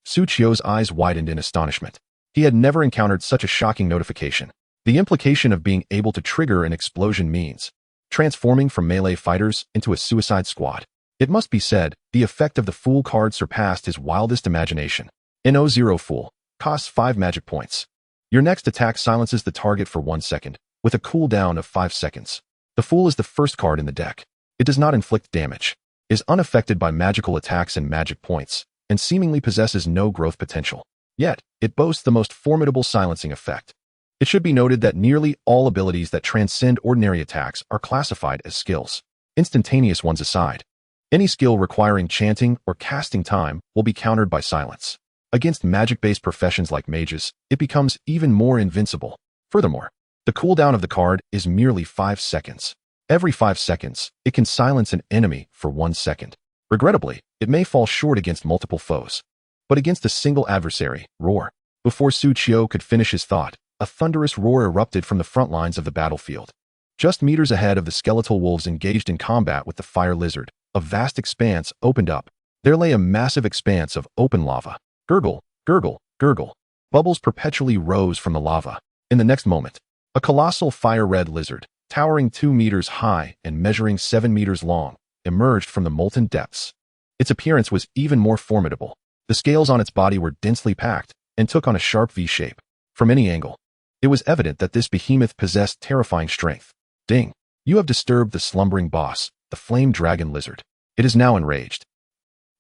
Suchio's eyes widened in astonishment. He had never encountered such a shocking notification. The implication of being able to trigger an explosion means transforming from melee fighters into a suicide squad. It must be said, the effect of the Fool card surpassed his wildest imagination. NO0 Fool costs 5 magic points. Your next attack silences the target for 1 second, with a cooldown of 5 seconds. The Fool is the first card in the deck. It does not inflict damage, is unaffected by magical attacks and magic points, and seemingly possesses no growth potential. Yet, it boasts the most formidable silencing effect. It should be noted that nearly all abilities that transcend ordinary attacks are classified as skills, instantaneous ones aside. Any skill requiring chanting or casting time will be countered by silence. Against magic-based professions like mages, it becomes even more invincible. Furthermore, the cooldown of the card is merely 5 seconds. Every 5 seconds, it can silence an enemy for 1 second. Regrettably, it may fall short against multiple foes. But against a single adversary, roar. Before Su Qiu could finish his thought, a thunderous roar erupted from the front lines of the battlefield. Just meters ahead of the skeletal wolves engaged in combat with the fire lizard, a vast expanse opened up. There lay a massive expanse of open lava. Gurgle, gurgle, gurgle. Bubbles perpetually rose from the lava. In the next moment, a colossal fire-red lizard, towering 2 meters high and measuring 7 meters long, emerged from the molten depths. Its appearance was even more formidable. The scales on its body were densely packed and took on a sharp V shape. From any angle, it was evident that this behemoth possessed terrifying strength. Ding! You have disturbed the slumbering boss, the flame dragon lizard. It is now enraged.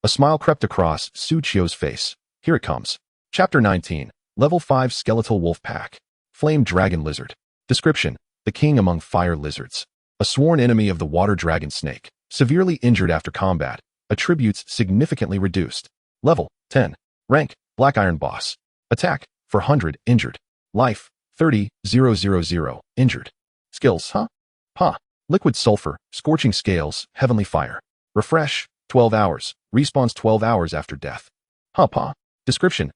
A smile crept across Su Qiu's face. Here it comes. Chapter 19. Level 5 Skeletal Wolf Pack. Flame Dragon Lizard. Description: the king among fire lizards. A sworn enemy of the water dragon snake. Severely injured after combat. Attributes significantly reduced. Level 10. Rank: Black Iron Boss. Attack: 400, injured. Life: 30,000, injured. Skills: Liquid Sulfur, Scorching Scales, Heavenly Fire. Refresh: 12 hours. Respawns 12 hours after death. Description: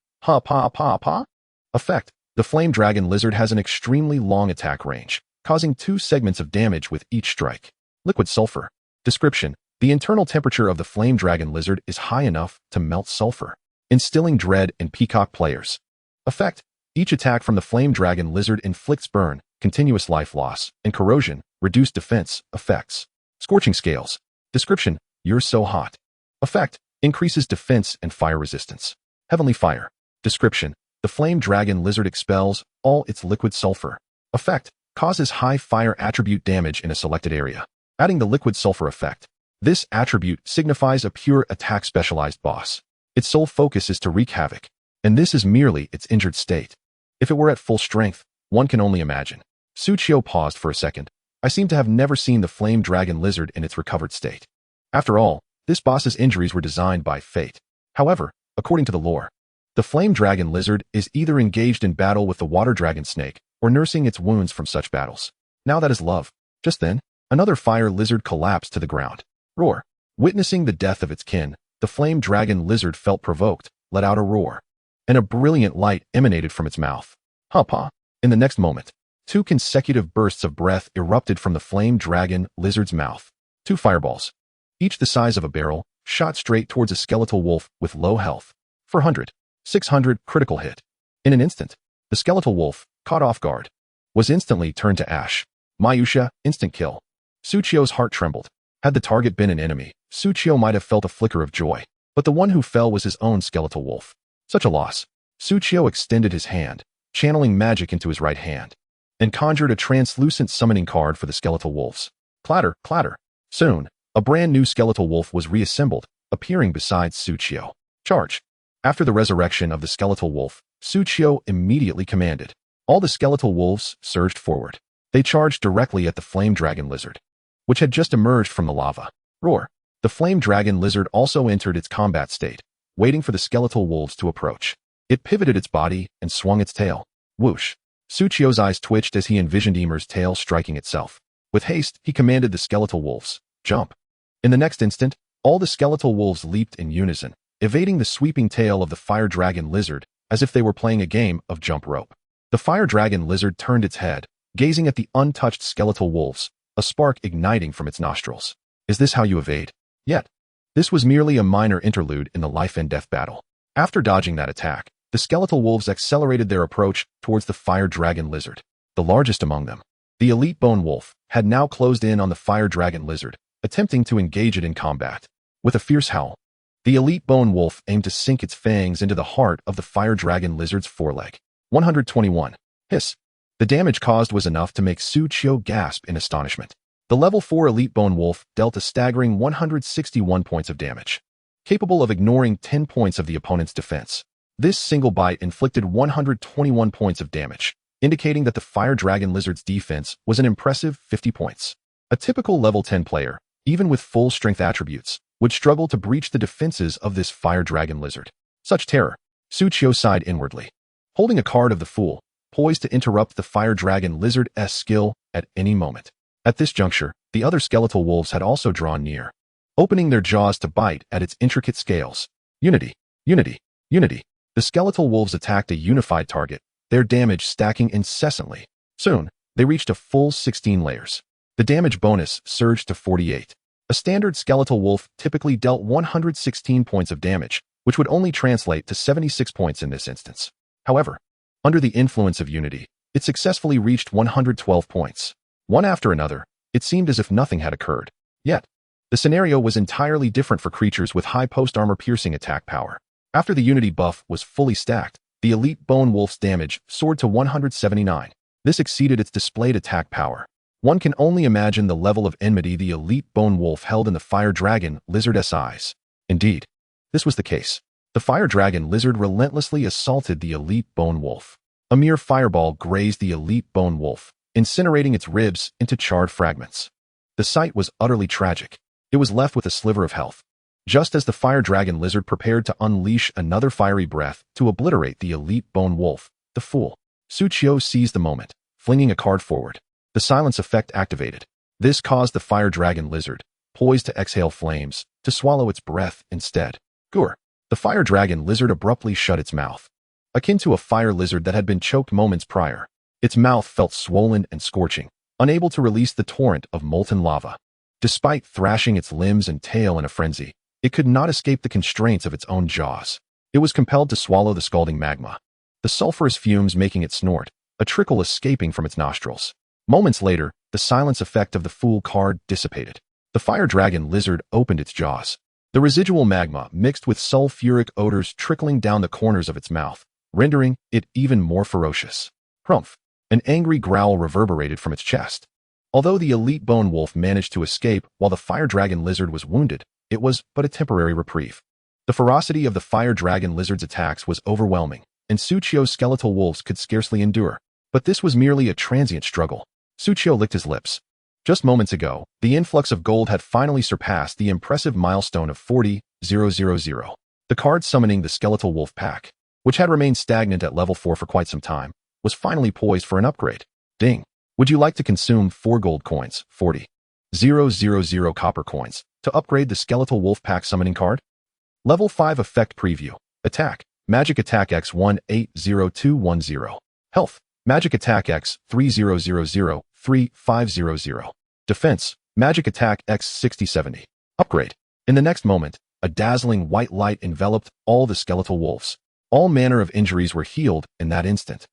Effect: the Flame Dragon Lizard has an extremely long attack range, causing 2 segments of damage with each strike. Liquid Sulfur. Description: the internal temperature of the Flame Dragon Lizard is high enough to melt sulfur, instilling dread in peacock players. Effect: each attack from the Flame Dragon Lizard inflicts burn, continuous life loss, and corrosion, reduced defense, effects. Scorching Scales. Description: you're so hot. Effect: increases defense and fire resistance. Heavenly Fire. Description: the Flame Dragon Lizard expels all its liquid sulfur. Effect: causes high fire attribute damage in a selected area. Adding the Liquid Sulfur effect. This attribute signifies a pure attack specialized boss. Its sole focus is to wreak havoc, and this is merely its injured state. If it were at full strength, one can only imagine. Su Qiu paused for a second. I seem to have never seen the Flame Dragon Lizard in its recovered state. After all, this boss's injuries were designed by fate. However, according to the lore, the Flame Dragon Lizard is either engaged in battle with the water dragon snake or nursing its wounds from such battles. Now that is love. Just then, another fire lizard collapsed to the ground. Roar. Witnessing the death of its kin, the Flame Dragon Lizard felt provoked, let out a roar, and a brilliant light emanated from its mouth. In the next moment, 2 consecutive bursts of breath erupted from the Flame Dragon Lizard's mouth. 2 fireballs, each the size of a barrel, shot straight towards a skeletal wolf with low health. 400, 600 critical hit. In an instant, the skeletal wolf, caught off guard, was instantly turned to ash. Mayusha, instant kill. Su Qiu's heart trembled. Had the target been an enemy, Su Qiu might have felt a flicker of joy, but the one who fell was his own skeletal wolf. Such a loss. Su Qiu extended his hand, channeling magic into his right hand, and conjured a translucent summoning card for the skeletal wolves. Clatter, clatter. Soon, a brand new skeletal wolf was reassembled, appearing beside Su Qiu. Charge. After the resurrection of the skeletal wolf, Su Qiu immediately commanded. All the skeletal wolves surged forward. They charged directly at the Flame Dragon Lizard, which had just emerged from the lava. Roar. The Flame Dragon Lizard also entered its combat state, waiting for the skeletal wolves to approach. It pivoted its body and swung its tail. Whoosh. Su Qiu's eyes twitched as he envisioned Ymmer's tail striking itself. With haste, he commanded the skeletal wolves, jump. In the next instant, all the skeletal wolves leaped in unison, evading the sweeping tail of the Fire Dragon Lizard as if they were playing a game of jump rope. The Fire Dragon Lizard turned its head, gazing at the untouched skeletal wolves, a spark igniting from its nostrils. Is this how you evade? Yet, this was merely a minor interlude in the life and death battle. After dodging that attack, the skeletal wolves accelerated their approach towards the Fire Dragon Lizard, the largest among them. The elite bone wolf had now closed in on the Fire Dragon Lizard, attempting to engage it in combat. With a fierce howl, the elite bone wolf aimed to sink its fangs into the heart of the Fire Dragon Lizard's foreleg. 121. Hiss. The damage caused was enough to make Su Qiu gasp in astonishment. The level 4 elite bone wolf dealt a staggering 161 points of damage, capable of ignoring 10 points of the opponent's defense. This single bite inflicted 121 points of damage, indicating that the Fire Dragon Lizard's defense was an impressive 50 points. A typical level 10 player, even with full strength attributes, would struggle to breach the defenses of this Fire Dragon Lizard. Such terror. Su Qiu sighed inwardly, holding a card of the Fool, poised to interrupt the Fire Dragon Lizard's skill at any moment. At this juncture, The other skeletal wolves had also drawn near, opening their jaws to bite at its intricate scales. Unity, unity, unity. The skeletal wolves attacked a unified target, their damage stacking incessantly. Soon, they reached a full 16 layers. The damage bonus surged to 48. A standard skeletal wolf typically dealt 116 points of damage, which would only translate to 76 points in this instance. However, under the influence of Unity, it successfully reached 112 points. One after another, it seemed as if nothing had occurred. Yet, the scenario was entirely different for creatures with high post-armor piercing attack power. After the Unity buff was fully stacked, the Elite Bone Wolf's damage soared to 179. This exceeded its displayed attack power. One can only imagine the level of enmity the Elite Bone Wolf held in the Fire Dragon Lizard's eyes. Indeed, this was the case. The Fire Dragon Lizard relentlessly assaulted the Elite Bone Wolf. A mere fireball grazed the Elite Bone Wolf, incinerating its ribs into charred fragments. The sight was utterly tragic. It was left with a sliver of health. Just as the Fire Dragon Lizard prepared to unleash another fiery breath to obliterate the Elite Bone Wolf, the fool, Suchio seized the moment, flinging a card forward. The silence effect activated. This caused the Fire Dragon Lizard, poised to exhale flames, to swallow its breath instead. Gur. The Fire Dragon Lizard abruptly shut its mouth. Akin to a fire lizard that had been choked moments prior, its mouth felt swollen and scorching, unable to release the torrent of molten lava. Despite thrashing its limbs and tail in a frenzy, it could not escape the constraints of its own jaws. It was compelled to swallow the scalding magma, the sulfurous fumes making it snort, a trickle escaping from its nostrils. Moments later, the silence effect of the fool card dissipated. The Fire Dragon Lizard opened its jaws. The residual magma mixed with sulfuric odors trickling down the corners of its mouth, rendering it even more ferocious. Hrumph! An angry growl reverberated from its chest. Although the Elite Bone Wolf managed to escape while the Fire Dragon Lizard was wounded, it was but a temporary reprieve. The ferocity of the Fire Dragon Lizard's attacks was overwhelming, and Suchio's skeletal wolves could scarcely endure. But this was merely a transient struggle. Suchio licked his lips. Just moments ago, the influx of gold had finally surpassed the impressive milestone of 40,000. The card summoning the skeletal wolf pack, which had remained stagnant at level 4 for quite some time, was finally poised for an upgrade. Ding! Would you like to consume 4 gold coins, 40,000 copper coins, to upgrade the skeletal wolf pack summoning card? Level 5 effect preview. Attack. Magic attack X 180210. Health. Magic attack X 30003500. Defense. Magic attack X 6070. Upgrade. In the next moment, a dazzling white light enveloped all the skeletal wolves. All manner of injuries were healed in that instant.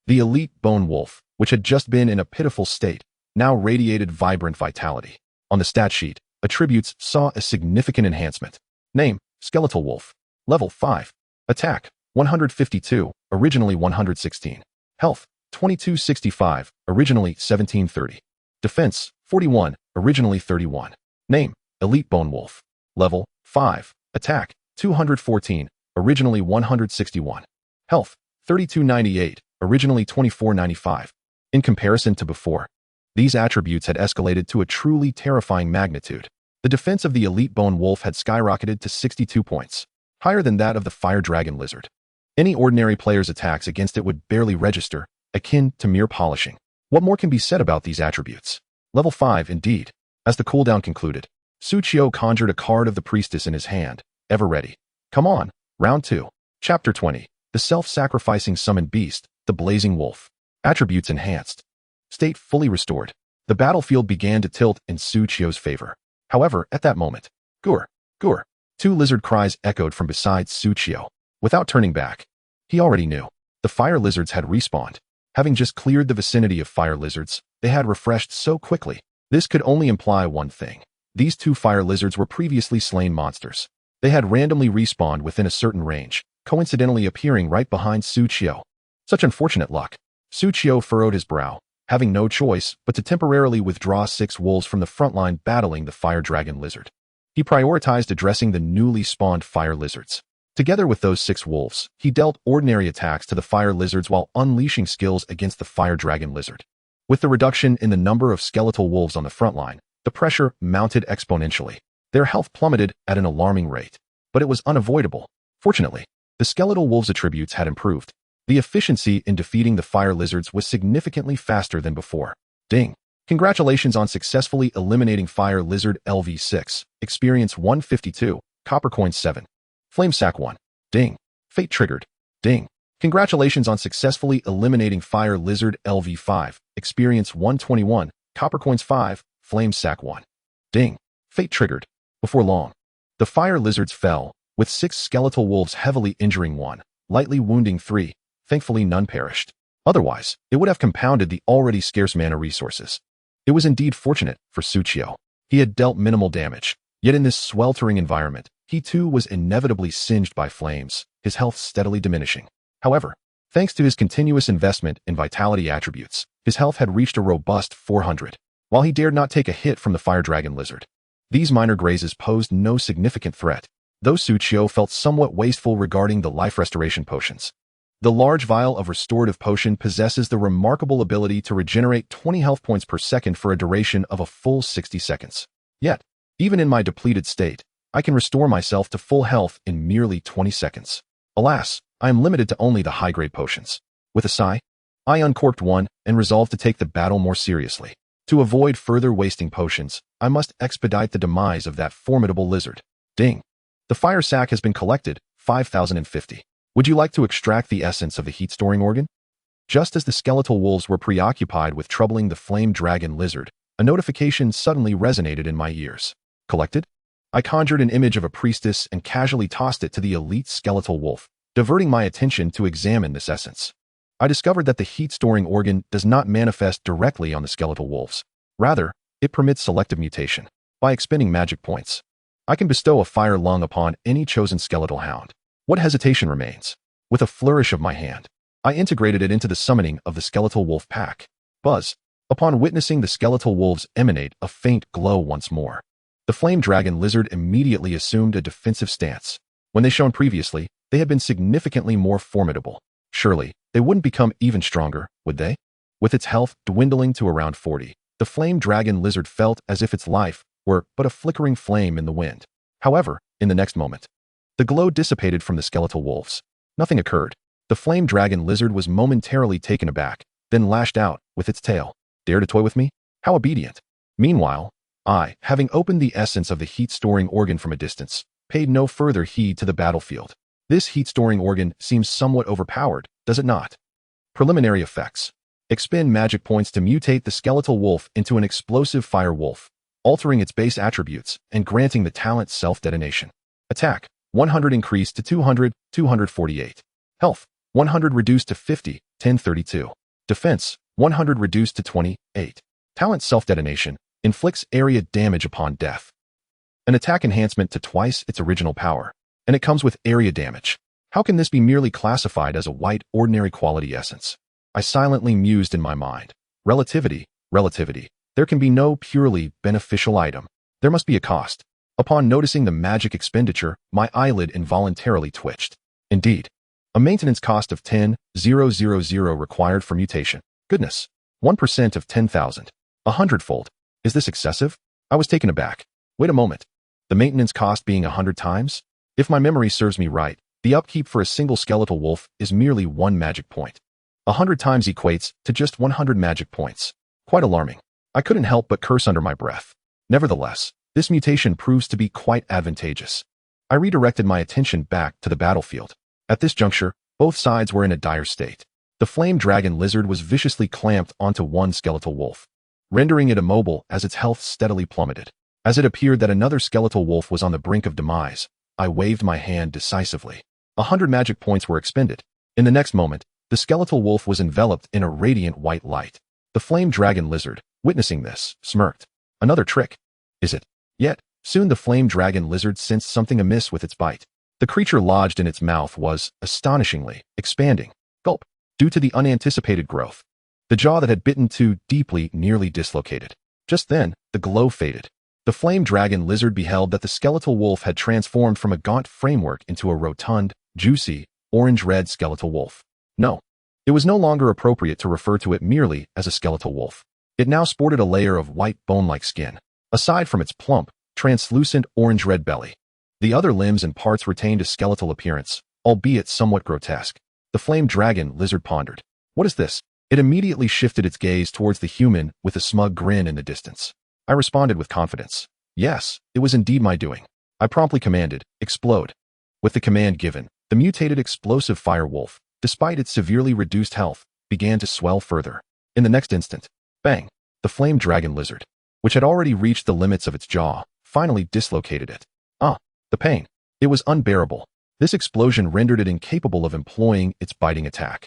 The Elite Bone Wolf, which had just been in a pitiful state, now radiated vibrant vitality. On the stat sheet, attributes saw a significant enhancement. Name, Skeletal Wolf. Level 5. Attack, 152, originally 116. Health, 2265, originally 1730. Defense, 41, originally 31. Name, Elite Bone Wolf. Level, 5. Attack, 214, originally 161. Health, 3298, originally 2495. In comparison to before, these attributes had escalated to a truly terrifying magnitude. The defense of the Elite Bone Wolf had skyrocketed to 62 points, higher than that of the Fire Dragon Lizard. Any ordinary player's attacks against it would barely register, akin to mere polishing. What more can be said about these attributes? Level 5, indeed. As the cooldown concluded, Suchio conjured a card of the priestess in his hand, ever ready. Come on, round 2. Chapter 20. The self-sacrificing summoned beast, the blazing wolf. Attributes enhanced. State fully restored. The battlefield began to tilt in Suchio's favor. However, at that moment, Gur, Gur, 2 lizard cries echoed from beside Suchio. Without turning back, he already knew. The fire lizards had respawned. Having just cleared the vicinity of fire lizards, they had refreshed so quickly. This could only imply one thing. These 2 fire lizards were previously slain monsters. They had randomly respawned within a certain range, coincidentally appearing right behind Suchio. Such unfortunate luck. Suchio furrowed his brow, having no choice but to temporarily withdraw 6 wolves from the front line battling the Fire Dragon Lizard. He prioritized addressing the newly spawned fire lizards. Together with those 6 wolves, he dealt ordinary attacks to the fire lizards while unleashing skills against the Fire Dragon Lizard. With the reduction in the number of skeletal wolves on the front line, the pressure mounted exponentially. Their health plummeted at an alarming rate. But it was unavoidable. Fortunately, the skeletal wolves' attributes had improved. The efficiency in defeating the fire lizards was significantly faster than before. Ding! Congratulations on successfully eliminating Fire Lizard LV6. Experience 152. Copper Coin 7. Flame Sack 1. Ding. Fate triggered. Ding. Congratulations on successfully eliminating Fire Lizard LV5. Experience 121. Copper Coins 5. Flame Sack 1. Ding. Fate triggered. Before long, the Fire Lizards fell, with 6 skeletal wolves heavily injuring 1, lightly wounding 3. Thankfully none perished. Otherwise, it would have compounded the already scarce mana resources. It was indeed fortunate for Tsuchiyo. He had dealt minimal damage, yet in this sweltering environment, he too was inevitably singed by flames, his health steadily diminishing. However, thanks to his continuous investment in vitality attributes, his health had reached a robust 400, while he dared not take a hit from the Fire Dragon Lizard. These minor grazes posed no significant threat, though Tsuchiyo felt somewhat wasteful regarding the life restoration potions. The large vial of restorative potion possesses the remarkable ability to regenerate 20 health points per second for a duration of a full 60 seconds. Yet, even in my depleted state, I can restore myself to full health in merely 20 seconds. Alas, I am limited to only the high-grade potions. With a sigh, I uncorked one and resolved to take the battle more seriously. To avoid further wasting potions, I must expedite the demise of that formidable lizard. Ding. The fire sack has been collected, 5,050. Would you like to extract the essence of the heat-storing organ? Just as the skeletal wolves were preoccupied with troubling the flame dragon lizard, a notification suddenly resonated in my ears. Collected? I conjured an image of a priestess and casually tossed it to the elite skeletal wolf, diverting my attention to examine this essence. I discovered that the heat-storing organ does not manifest directly on the skeletal wolves. Rather, it permits selective mutation. By expending magic points, I can bestow a fire lung upon any chosen skeletal hound. What hesitation remains? With a flourish of my hand, I integrated it into the summoning of the skeletal wolf pack. Buzz. Upon witnessing the skeletal wolves emanate a faint glow once more, the flame dragon lizard immediately assumed a defensive stance. When they shone previously, they had been significantly more formidable. Surely, they wouldn't become even stronger, would they? With its health dwindling to around 40, the flame dragon lizard felt as if its life were but a flickering flame in the wind. However, in the next moment, the glow dissipated from the skeletal wolves. Nothing occurred. The flame dragon lizard was momentarily taken aback, then lashed out with its tail. Dare to toy with me? How obedient. Meanwhile, I, having opened the essence of the heat-storing organ from a distance, paid no further heed to the battlefield. This heat-storing organ seems somewhat overpowered, does it not? Preliminary effects. Expend magic points to mutate the skeletal wolf into an explosive fire wolf, altering its base attributes and granting the talent self-detonation. Attack. 100 increased to 200, 248. Health. 100 reduced to 50, 1032. Defense. 100 reduced to 28. Talent self-detonation. Inflicts area damage upon death. An attack enhancement to twice its original power. And it comes with area damage. How can this be merely classified as a white, ordinary quality essence? I silently mused in my mind. Relativity, relativity. There can be no purely beneficial item. There must be a cost. Upon noticing the magic expenditure, my eyelid involuntarily twitched. Indeed, a maintenance cost of 10,000 required for mutation. Goodness, 1% of 10,000. 100-fold. Is this excessive? I was taken aback. Wait a moment. The maintenance cost being 100 times? If my memory serves me right, the upkeep for a single skeletal wolf is merely 1 magic point. 100 times equates to just 100 magic points. Quite alarming. I couldn't help but curse under my breath. Nevertheless, this mutation proves to be quite advantageous. I redirected my attention back to the battlefield. At this juncture, both sides were in a dire state. The flame dragon lizard was viciously clamped onto one skeletal wolf, rendering it immobile as its health steadily plummeted. As it appeared that another skeletal wolf was on the brink of demise, I waved my hand decisively. 100 magic points were expended. In the next moment, the skeletal wolf was enveloped in a radiant white light. The flame dragon lizard, witnessing this, smirked. Another trick. Is it? Yet, soon the flame dragon lizard sensed something amiss with its bite. The creature lodged in its mouth was, astonishingly, expanding. Gulp. Due to the unanticipated growth. The jaw that had bitten too deeply nearly dislocated. Just then, the glow faded. The flame dragon lizard beheld that the skeletal wolf had transformed from a gaunt framework into a rotund, juicy, orange-red skeletal wolf. No. It was no longer appropriate to refer to it merely as a skeletal wolf. It now sported a layer of white bone-like skin. Aside from its plump, translucent orange-red belly, the other limbs and parts retained a skeletal appearance, albeit somewhat grotesque. The flame dragon lizard pondered. What is this? It immediately shifted its gaze towards the human with a smug grin in the distance. I responded with confidence. Yes, it was indeed my doing. I promptly commanded, explode. With the command given, the mutated explosive fire wolf, despite its severely reduced health, began to swell further. In the next instant, bang, the flame dragon lizard, which had already reached the limits of its jaw, finally dislocated it. The pain. It was unbearable. This explosion rendered it incapable of employing its biting attack.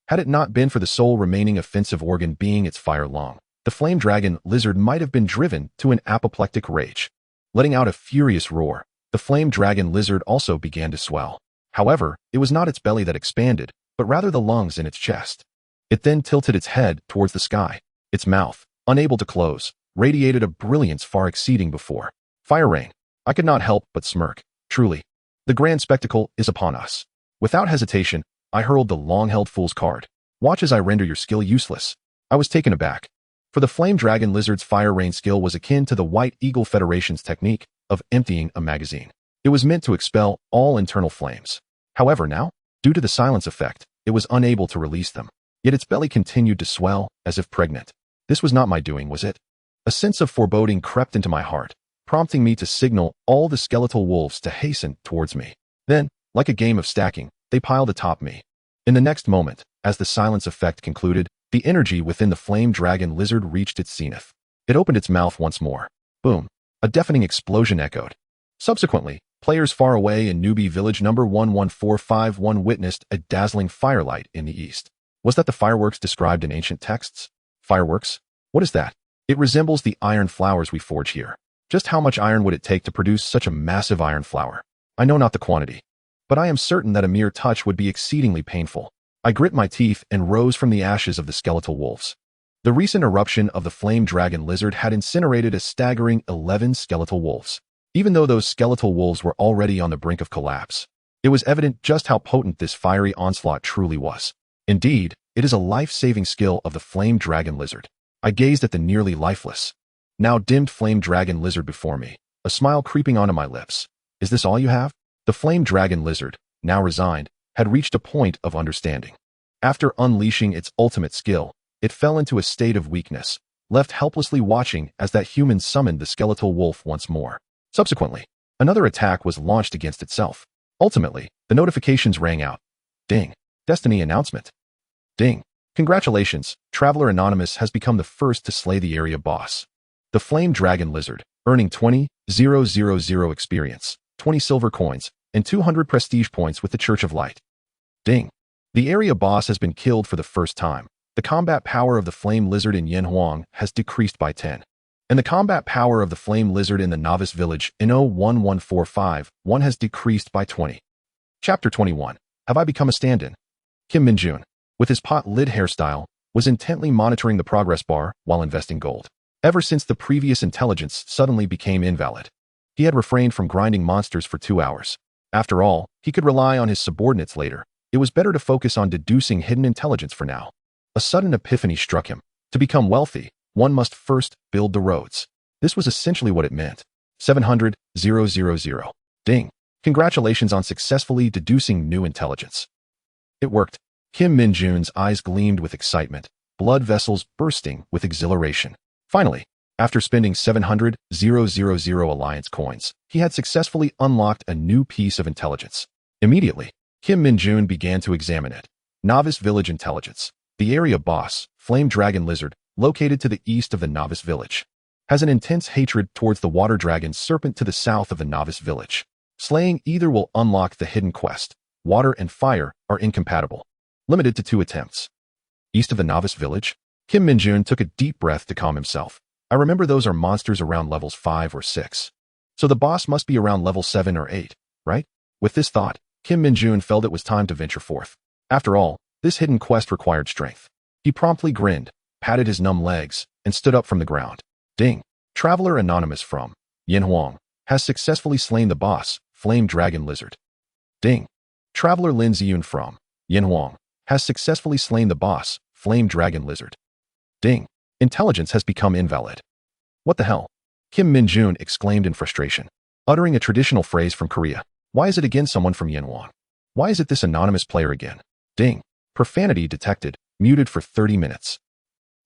Had it not been for the sole remaining offensive organ being its fire lung, the flame dragon lizard might have been driven to an apoplectic rage. Letting out a furious roar, the flame dragon lizard also began to swell. However, it was not its belly that expanded, but rather the lungs in its chest. It then tilted its head towards the sky. Its mouth, unable to close, radiated a brilliance far exceeding before. Fire rain. I could not help but smirk. Truly, the grand spectacle is upon us. Without hesitation, I hurled the long-held fool's card. Watch as I render your skill useless. I was taken aback. For the flame dragon lizard's fire rain skill was akin to the White Eagle Federation's technique of emptying a magazine. It was meant to expel all internal flames. However, now, due to the silence effect, it was unable to release them. Yet its belly continued to swell, as if pregnant. This was not my doing, was it? A sense of foreboding crept into my heart, prompting me to signal all the skeletal wolves to hasten towards me. Then, like a game of stacking, they piled atop me. In the next moment, as the silence effect concluded, the energy within the flame dragon lizard reached its zenith. It opened its mouth once more. Boom! A deafening explosion echoed. Subsequently, players far away in newbie village number 11451 witnessed a dazzling firelight in the east. Was that the fireworks described in ancient texts? Fireworks? What is that? It resembles the iron flowers we forge here. Just how much iron would it take to produce such a massive iron flower? I know not the quantity, but I am certain that a mere touch would be exceedingly painful. I grit my teeth and rose from the ashes of the skeletal wolves. The recent eruption of the flame dragon lizard had incinerated a staggering 11 skeletal wolves. Even though those skeletal wolves were already on the brink of collapse, it was evident just how potent this fiery onslaught truly was. Indeed, it is a life-saving skill of the flame dragon lizard. I gazed at the nearly lifeless, now dimmed flame dragon lizard before me, a smile creeping onto my lips. Is this all you have? The flame dragon lizard, now resigned, had reached a point of understanding. After unleashing its ultimate skill, it fell into a state of weakness, left helplessly watching as that human summoned the skeletal wolf once more. Subsequently, another attack was launched against itself. Ultimately, the notifications rang out. Ding. Destiny announcement. Ding. Congratulations, Traveler Anonymous has become the first to slay the area boss. The Flame Dragon Lizard, earning 20,000 experience, 20 silver coins, and 200 prestige points with the Church of Light. Ding. The area boss has been killed for the first time. The combat power of the Flame Lizard in Yanhuang has decreased by 10. And the combat power of the Flame Lizard in the Novice Village in 01145-1 has decreased by 20. Chapter 21. Have I become a stand-in? Kim Minjun, with his pot-lid hairstyle, was intently monitoring the progress bar while investing gold. Ever since the previous intelligence suddenly became invalid, he had refrained from grinding monsters for 2 hours. After all, he could rely on his subordinates later. It was better to focus on deducing hidden intelligence for now. A sudden epiphany struck him. To become wealthy, one must first build the roads. This was essentially what it meant. 700,000. Ding. Congratulations on successfully deducing new intelligence. It worked. Kim Minjun's eyes gleamed with excitement, blood vessels bursting with exhilaration. Finally, after spending 700,000 alliance coins, he had successfully unlocked a new piece of intelligence. Immediately, Kim Minjun began to examine it. Novice Village Intelligence. The area boss, Flame Dragon Lizard, located to the east of the Novice Village, has an intense hatred towards the Water Dragon Serpent to the south of the Novice Village. Slaying either will unlock the hidden quest. Water and fire are incompatible. Limited to 2 attempts. East of the Novice Village, Kim Minjun took a deep breath to calm himself. I remember those are monsters around levels 5 or 6. So the boss must be around level 7 or 8, right? With this thought, Kim Minjun felt it was time to venture forth. After all, this hidden quest required strength. He promptly grinned, patted his numb legs, and stood up from the ground. Ding. Traveler Anonymous from Yanhuang has successfully slain the boss, Flame Dragon Lizard. Ding. Traveler Lin Ziyun from Yanhuang has successfully slain the boss, Flame Dragon Lizard. Ding. Intelligence has become invalid. What the hell? Kim Minjun exclaimed in frustration, uttering a traditional phrase from Korea. Why is it again someone from Yanhuang? Why is it this anonymous player again? Ding. Profanity detected. muted for 30 minutes.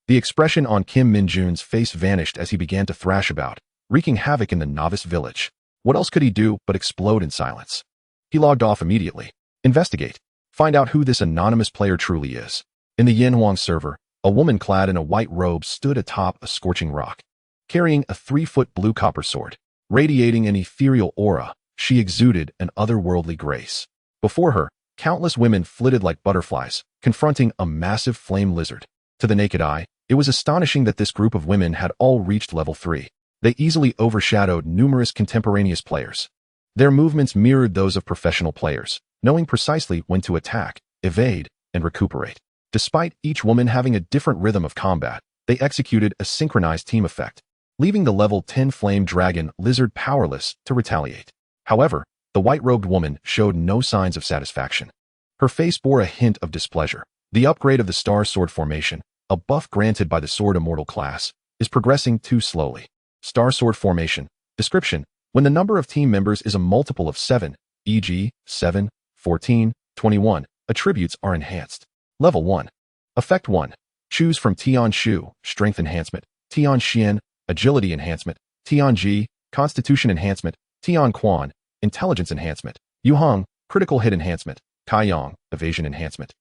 The expression on Kim Min-jun's face vanished as he began to thrash about, wreaking havoc in the novice village. What else could he do but explode in silence? He logged off immediately. Investigate. Find out who this anonymous player truly is. In the Yanhuang server, a woman clad in a white robe stood atop a scorching rock. Carrying a 3-foot blue copper sword, radiating an ethereal aura, she exuded an otherworldly grace. Before her, countless women flitted like butterflies, confronting a massive flame lizard. To the naked eye, it was astonishing that this group of women had all reached level 3. They easily overshadowed numerous contemporaneous players. Their movements mirrored those of professional players, knowing precisely when to attack, evade, and recuperate. Despite each woman having a different rhythm of combat, they executed a synchronized team effect, leaving the level 10 flame dragon lizard powerless to retaliate. However, the white-robed woman showed no signs of satisfaction. Her face bore a hint of displeasure. The upgrade of the Star Sword formation, a buff granted by the Sword Immortal class, is progressing too slowly. Star Sword formation. Description: when the number of team members is a multiple of 7, e.g., 7, 14, 21, attributes are enhanced. Level 1. Effect 1. Choose from Tian Shu, Strength Enhancement, Tian Xian, Agility Enhancement, Tian Ji, Constitution Enhancement, Tian Quan, Intelligence Enhancement, Yu Hong, Critical Hit Enhancement, Kai Yang, Evasion Enhancement,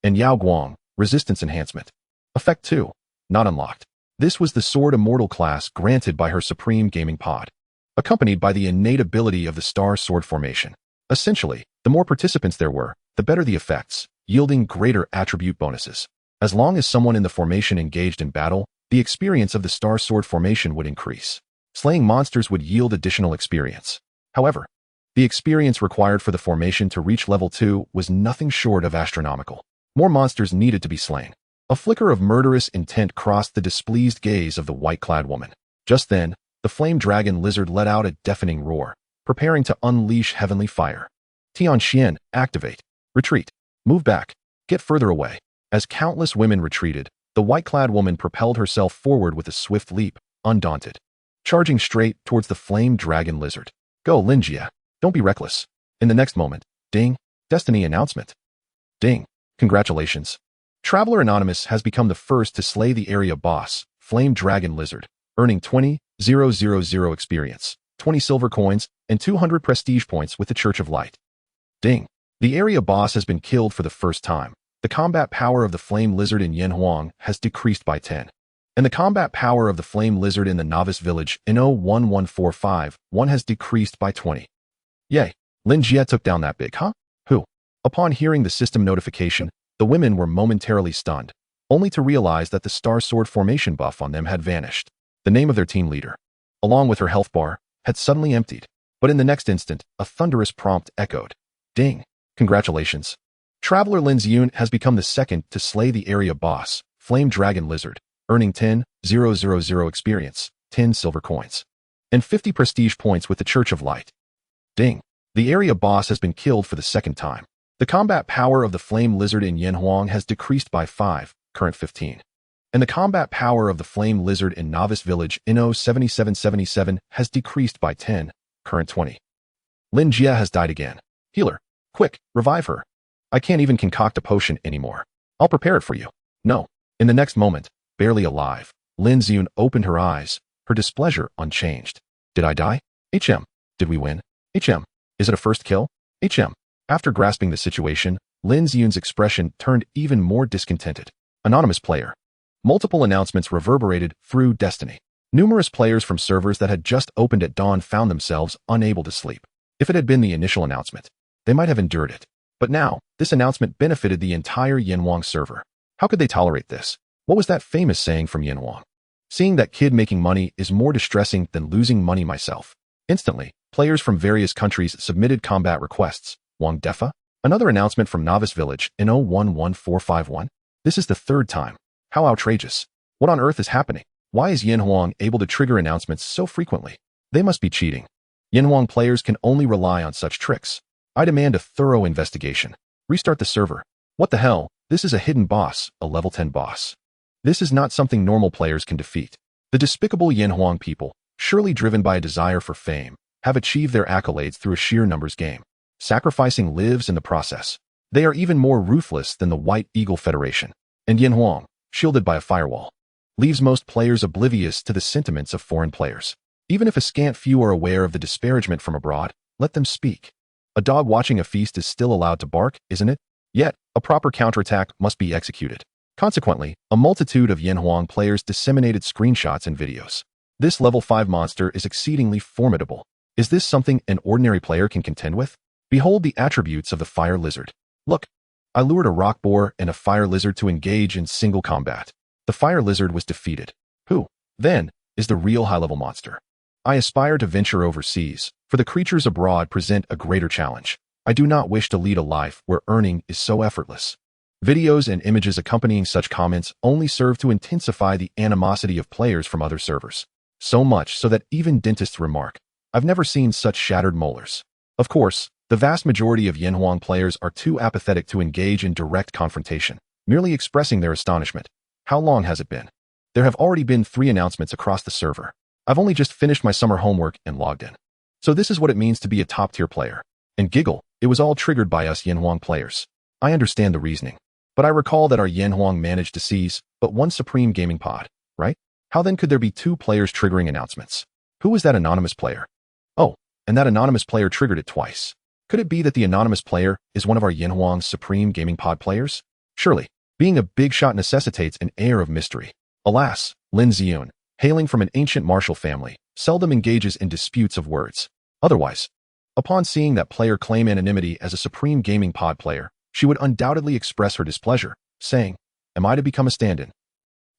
and Yao Guang, Resistance Enhancement. Effect 2. Not unlocked. This was the Sword Immortal class granted by her Supreme Gaming Pod, accompanied by the innate ability of the Star Sword formation. Essentially, the more participants there were, the better the effects, yielding greater attribute bonuses. As long as someone in the formation engaged in battle, the experience of the Star Sword formation would increase. Slaying monsters would yield additional experience. However, the experience required for the formation to reach level 2 was nothing short of astronomical. More monsters needed to be slain. A flicker of murderous intent crossed the displeased gaze of the white-clad woman. Just then, the flame dragon lizard let out a deafening roar, preparing to unleash heavenly fire. Tian Xian, activate. Retreat. Move back. Get further away. As countless women retreated, the white-clad woman propelled herself forward with a swift leap, undaunted, charging straight towards the flame dragon lizard. Go, Linjia. Don't be reckless. In the next moment, ding, destiny announcement. Ding, congratulations. Traveler Anonymous has become the first to slay the area boss, Flame Dragon Lizard, earning 20,000 experience, 20 silver coins, and 200 prestige points with the Church of Light. Ding. The area boss has been killed for the first time. The combat power of the Flame Lizard in Yanhuang has decreased by 10. And the combat power of the Flame Lizard in the Novice Village in 01145-1 has decreased by 20. Yay. Lin Jie took down that big, huh? Who? Upon hearing the system notification, the women were momentarily stunned, only to realize that the Star Sword formation buff on them had vanished. The name of their team leader, along with her health bar, had suddenly emptied. But in the next instant, a thunderous prompt echoed. Ding. Congratulations. Traveler Lin Ziyun has become the second to slay the area boss, Flame Dragon Lizard, earning 10,000 experience, 10 silver coins, and 50 prestige points with the Church of Light. Ding. The area boss has been killed for the second time. The combat power of the Flame Lizard in Yanhuang has decreased by 5, current 15. And the combat power of the Flame Lizard in Novice Village in 07777 has decreased by 10, current 20. Lin Jia has died again. Healer, quick, revive her. I can't even concoct a potion anymore. I'll prepare it for you. No. In the next moment, barely alive, Lin Ziyun opened her eyes, her displeasure unchanged. Did I die? HM. Did we win? HM. Is it a first kill? HM. After grasping the situation, Lin Ziyun's expression turned even more discontented. Anonymous player. Multiple announcements reverberated through Destiny. Numerous players from servers that had just opened at dawn found themselves unable to sleep. If it had been the initial announcement, they might have endured it. But now, this announcement benefited the entire Yanhuang server. How could they tolerate this? What was that famous saying from Yanhuang? Seeing that kid making money is more distressing than losing money myself. Instantly, players from various countries submitted combat requests. Wang Defa? Another announcement from Novice Village in 011451? This is the third time. How outrageous. What on earth is happening? Why is Yanhuang able to trigger announcements so frequently? They must be cheating. Yanhuang players can only rely on such tricks. I demand a thorough investigation. Restart the server. What the hell? This is a hidden boss, a level 10 boss. This is not something normal players can defeat. The despicable Yanhuang people, surely driven by a desire for fame, have achieved their accolades through a sheer numbers game, sacrificing lives in the process. They are even more ruthless than the White Eagle Federation. And Yin Huang, shielded by a firewall, leaves most players oblivious to the sentiments of foreign players. Even if a scant few are aware of the disparagement from abroad, let them speak. A dog watching a feast is still allowed to bark, isn't it? Yet, a proper counterattack must be executed. Consequently, a multitude of Yin Huang players disseminated screenshots and videos. This level 5 monster is exceedingly formidable. Is this something an ordinary player can contend with? Behold the attributes of the fire lizard. Look, I lured a rock boar and a fire lizard to engage in single combat. The fire lizard was defeated. Who, then, is the real high-level monster? I aspire to venture overseas, for the creatures abroad present a greater challenge. I do not wish to lead a life where earning is so effortless. Videos and images accompanying such comments only serve to intensify the animosity of players from other servers. So much so that even dentists remark, I've never seen such shattered molars. Of course, the vast majority of Yin Huang players are too apathetic to engage in direct confrontation, merely expressing their astonishment. How long has it been? There have already been 3 announcements across the server. I've only just finished my summer homework and logged in. So this is what it means to be a top-tier player. And giggle, it was all triggered by us Yin Huang players. I understand the reasoning. But I recall that our Yin Huang managed to seize but one supreme gaming pod, right? How then could there be 2 players triggering announcements? Who was that anonymous player? Oh, and that anonymous player triggered it twice. Could it be that the anonymous player is one of our Yin Huang's supreme gaming pod players? Surely, being a big shot necessitates an air of mystery. Alas, Lin Ziyun, hailing from an ancient martial family, seldom engages in disputes of words. Otherwise, upon seeing that player claim anonymity as a supreme gaming pod player, she would undoubtedly express her displeasure, saying, am I to become a stand-in?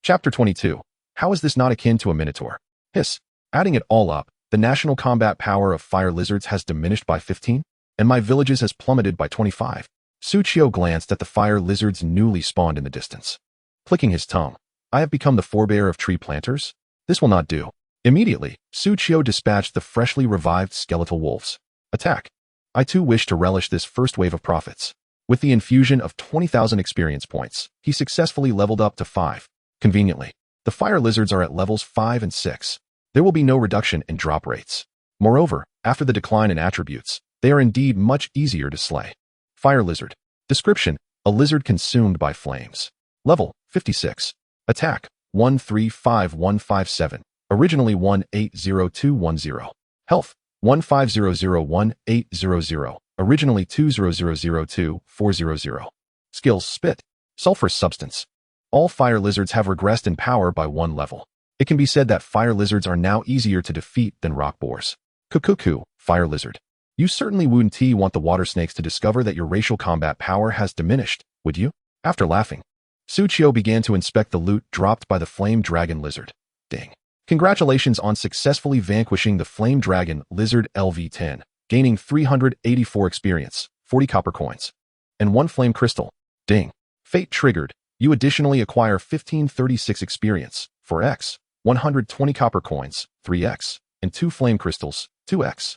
Chapter 22. How is this not akin to a minotaur? Hiss. Adding it all up, the national combat power of fire lizards has diminished by 15, and my villages has plummeted by 25. Su Qiu glanced at the fire lizards newly spawned in the distance. Clicking his tongue, I have become the forebear of tree planters? This will not do. Immediately, Su Qiu dispatched the freshly revived skeletal wolves. Attack. I too wish to relish this first wave of profits. With the infusion of 20,000 experience points, he successfully leveled up to 5. Conveniently, the fire lizards are at levels 5 and 6. There will be no reduction in drop rates. Moreover, after the decline in attributes, they are indeed much easier to slay. Fire lizard. Description: a lizard consumed by flames. Level 56. Attack 135157. Originally 180210. Health 15001800. Originally 20002400. Skills: Spit. Sulfurous substance. All fire lizards have regressed in power by 1 level. It can be said that fire lizards are now easier to defeat than rock boars. Kukuku, fire lizard. You certainly wouldn't want the water snakes to discover that your racial combat power has diminished, would you? After laughing, Su Qiu began to inspect the loot dropped by the flame dragon lizard. Ding. Congratulations on successfully vanquishing the flame dragon lizard LV10, gaining 384 experience, 40 copper coins, and 1 flame crystal. Ding. Fate triggered. You additionally acquire 1536 experience, 4x, 120 copper coins, 3x, and 2 flame crystals, 2x.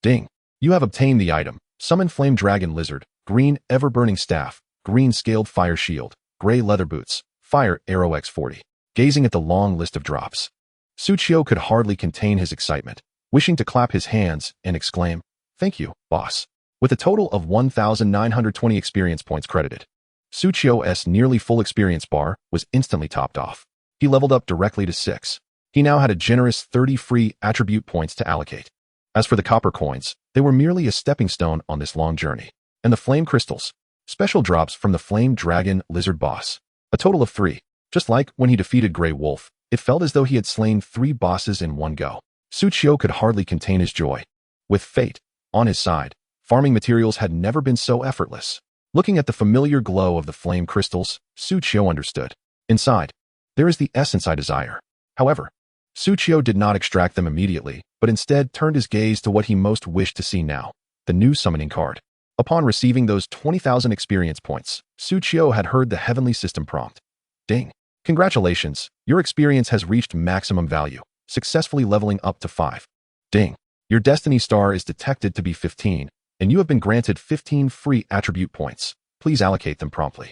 Ding. You have obtained the item, Summon Flame Dragon Lizard, Green Ever-Burning Staff, Green Scaled Fire Shield, Gray Leather Boots, Fire Arrow X40. Gazing at the long list of drops, Su Qiu could hardly contain his excitement, wishing to clap his hands and exclaim, thank you, boss. With a total of 1,920 experience points credited, Su Qiu's nearly full experience bar was instantly topped off. He leveled up directly to 6. He now had a generous 30 free attribute points to allocate. As for the copper coins, they were merely a stepping stone on this long journey. And the flame crystals, special drops from the flame dragon lizard boss. A total of 3. Just like when he defeated Grey Wolf, it felt as though he had slain 3 bosses in one go. Su Qiu could hardly contain his joy. With fate on his side, farming materials had never been so effortless. Looking at the familiar glow of the flame crystals, Su Qiu understood. Inside, there is the essence I desire. However, Su Qiu did not extract them immediately, but instead turned his gaze to what he most wished to see now, the new summoning card. Upon receiving those 20,000 experience points, Su Qiu had heard the heavenly system prompt. Ding. Congratulations, your experience has reached maximum value, successfully leveling up to 5. Ding. Your destiny star is detected to be 15, and you have been granted 15 free attribute points. Please allocate them promptly.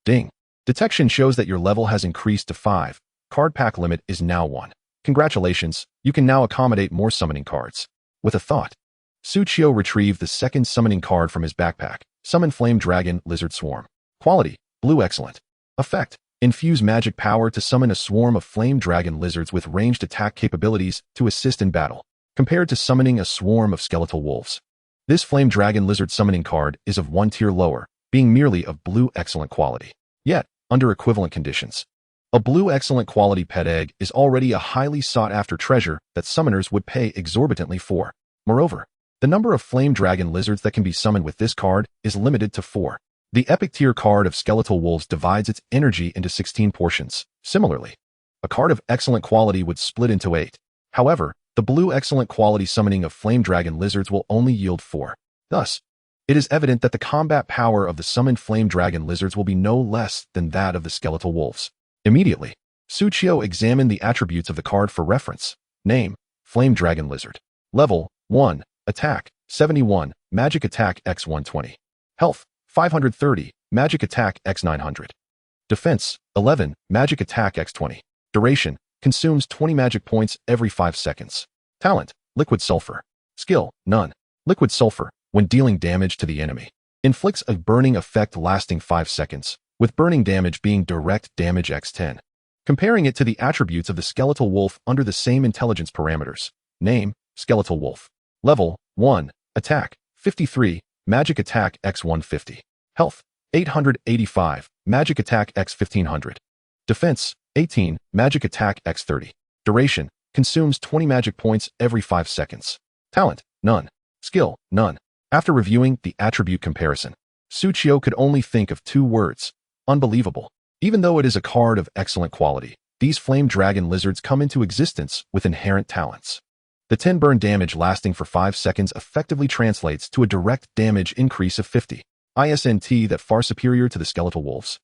Ding. Detection shows that your level has increased to 5. Card pack limit is now 1. Congratulations, you can now accommodate more summoning cards. With a thought, Su Qiu retrieved the second summoning card from his backpack. Summon Flame Dragon Lizard Swarm. Quality: Blue Excellent. Effect: Infuse magic power to summon a swarm of flame dragon lizards with ranged attack capabilities to assist in battle, compared to summoning a swarm of skeletal wolves. This flame dragon lizard summoning card is of one tier lower, being merely of blue excellent quality. Yet, under equivalent conditions, a blue excellent quality pet egg is already a highly sought-after treasure that summoners would pay exorbitantly for. Moreover, the number of flame dragon lizards that can be summoned with this card is limited to 4. The epic tier card of skeletal wolves divides its energy into 16 portions. Similarly, a card of excellent quality would split into 8. However, the blue excellent quality summoning of flame dragon lizards will only yield 4. Thus, it is evident that the combat power of the summoned flame dragon lizards will be no less than that of the skeletal wolves. Immediately, Suchio examined the attributes of the card for reference. Name: Flame Dragon Lizard. Level: 1. Attack: 71, Magic Attack x 120. Health: 530, Magic Attack x 900. Defense: 11, Magic Attack x 20. Duration: consumes 20 magic points every 5 seconds. Talent: Liquid Sulfur. Skill: None. Liquid Sulfur, when dealing damage to the enemy, inflicts a burning effect lasting 5 seconds, with burning damage being direct damage x 10. Comparing it to the attributes of the skeletal wolf under the same intelligence parameters. Name: Skeletal Wolf. Level: 1. Attack: 53, Magic Attack x 150. Health: 885, Magic Attack x 1500. Defense: 18, Magic Attack x 30. Duration: consumes 20 magic points every 5 seconds. Talent: None. Skill: None. After reviewing the attribute comparison, Suchio could only think of 2 words: unbelievable. Even though it is a card of excellent quality, these flame dragon lizards come into existence with inherent talents. The 10 burn damage lasting for 5 seconds effectively translates to a direct damage increase of 50 ISNT that far superior to the skeletal wolves.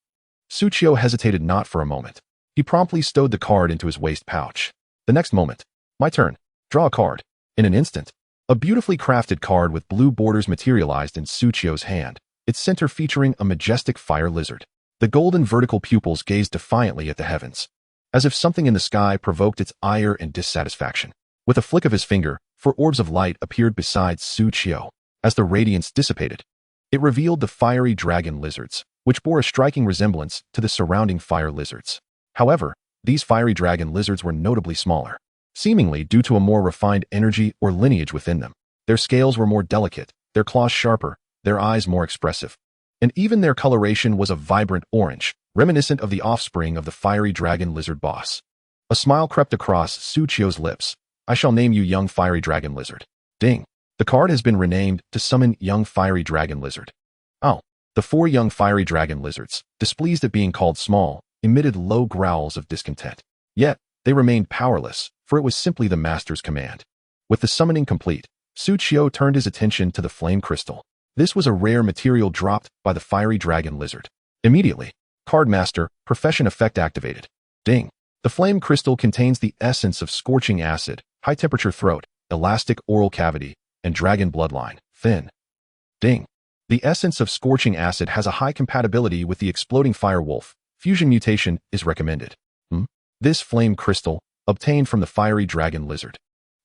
Suchio hesitated not for a moment. He promptly stowed the card into his waist pouch. The next moment, my turn. Draw a card. In an instant, a beautifully crafted card with blue borders materialized in Suchio's hand, its center featuring a majestic fire lizard. The golden vertical pupils gazed defiantly at the heavens, as if something in the sky provoked its ire and dissatisfaction. With a flick of his finger, 4 orbs of light appeared beside Suchio. As the radiance dissipated, it revealed the fiery dragon lizards, which bore a striking resemblance to the surrounding fire lizards. However, these fiery dragon lizards were notably smaller, seemingly due to a more refined energy or lineage within them. Their scales were more delicate, their claws sharper, their eyes more expressive, and even their coloration was a vibrant orange, reminiscent of the offspring of the fiery dragon lizard boss. A smile crept across Suchio's lips. I shall name you Young Fiery Dragon Lizard. Ding. The card has been renamed to summon Young Fiery Dragon Lizard. Oh. The 4 young fiery dragon lizards, displeased at being called small, emitted low growls of discontent. Yet, they remained powerless, for it was simply the master's command. With the summoning complete, Suchio turned his attention to the flame crystal. This was a rare material dropped by the fiery dragon lizard. Immediately, Card Master, Profession Effect activated. Ding. The flame crystal contains the essence of scorching acid, high-temperature throat, elastic oral cavity, and dragon bloodline, thin. Ding. The essence of scorching acid has a high compatibility with the exploding fire wolf. Fusion mutation is recommended. This flame crystal, obtained from the fiery dragon lizard,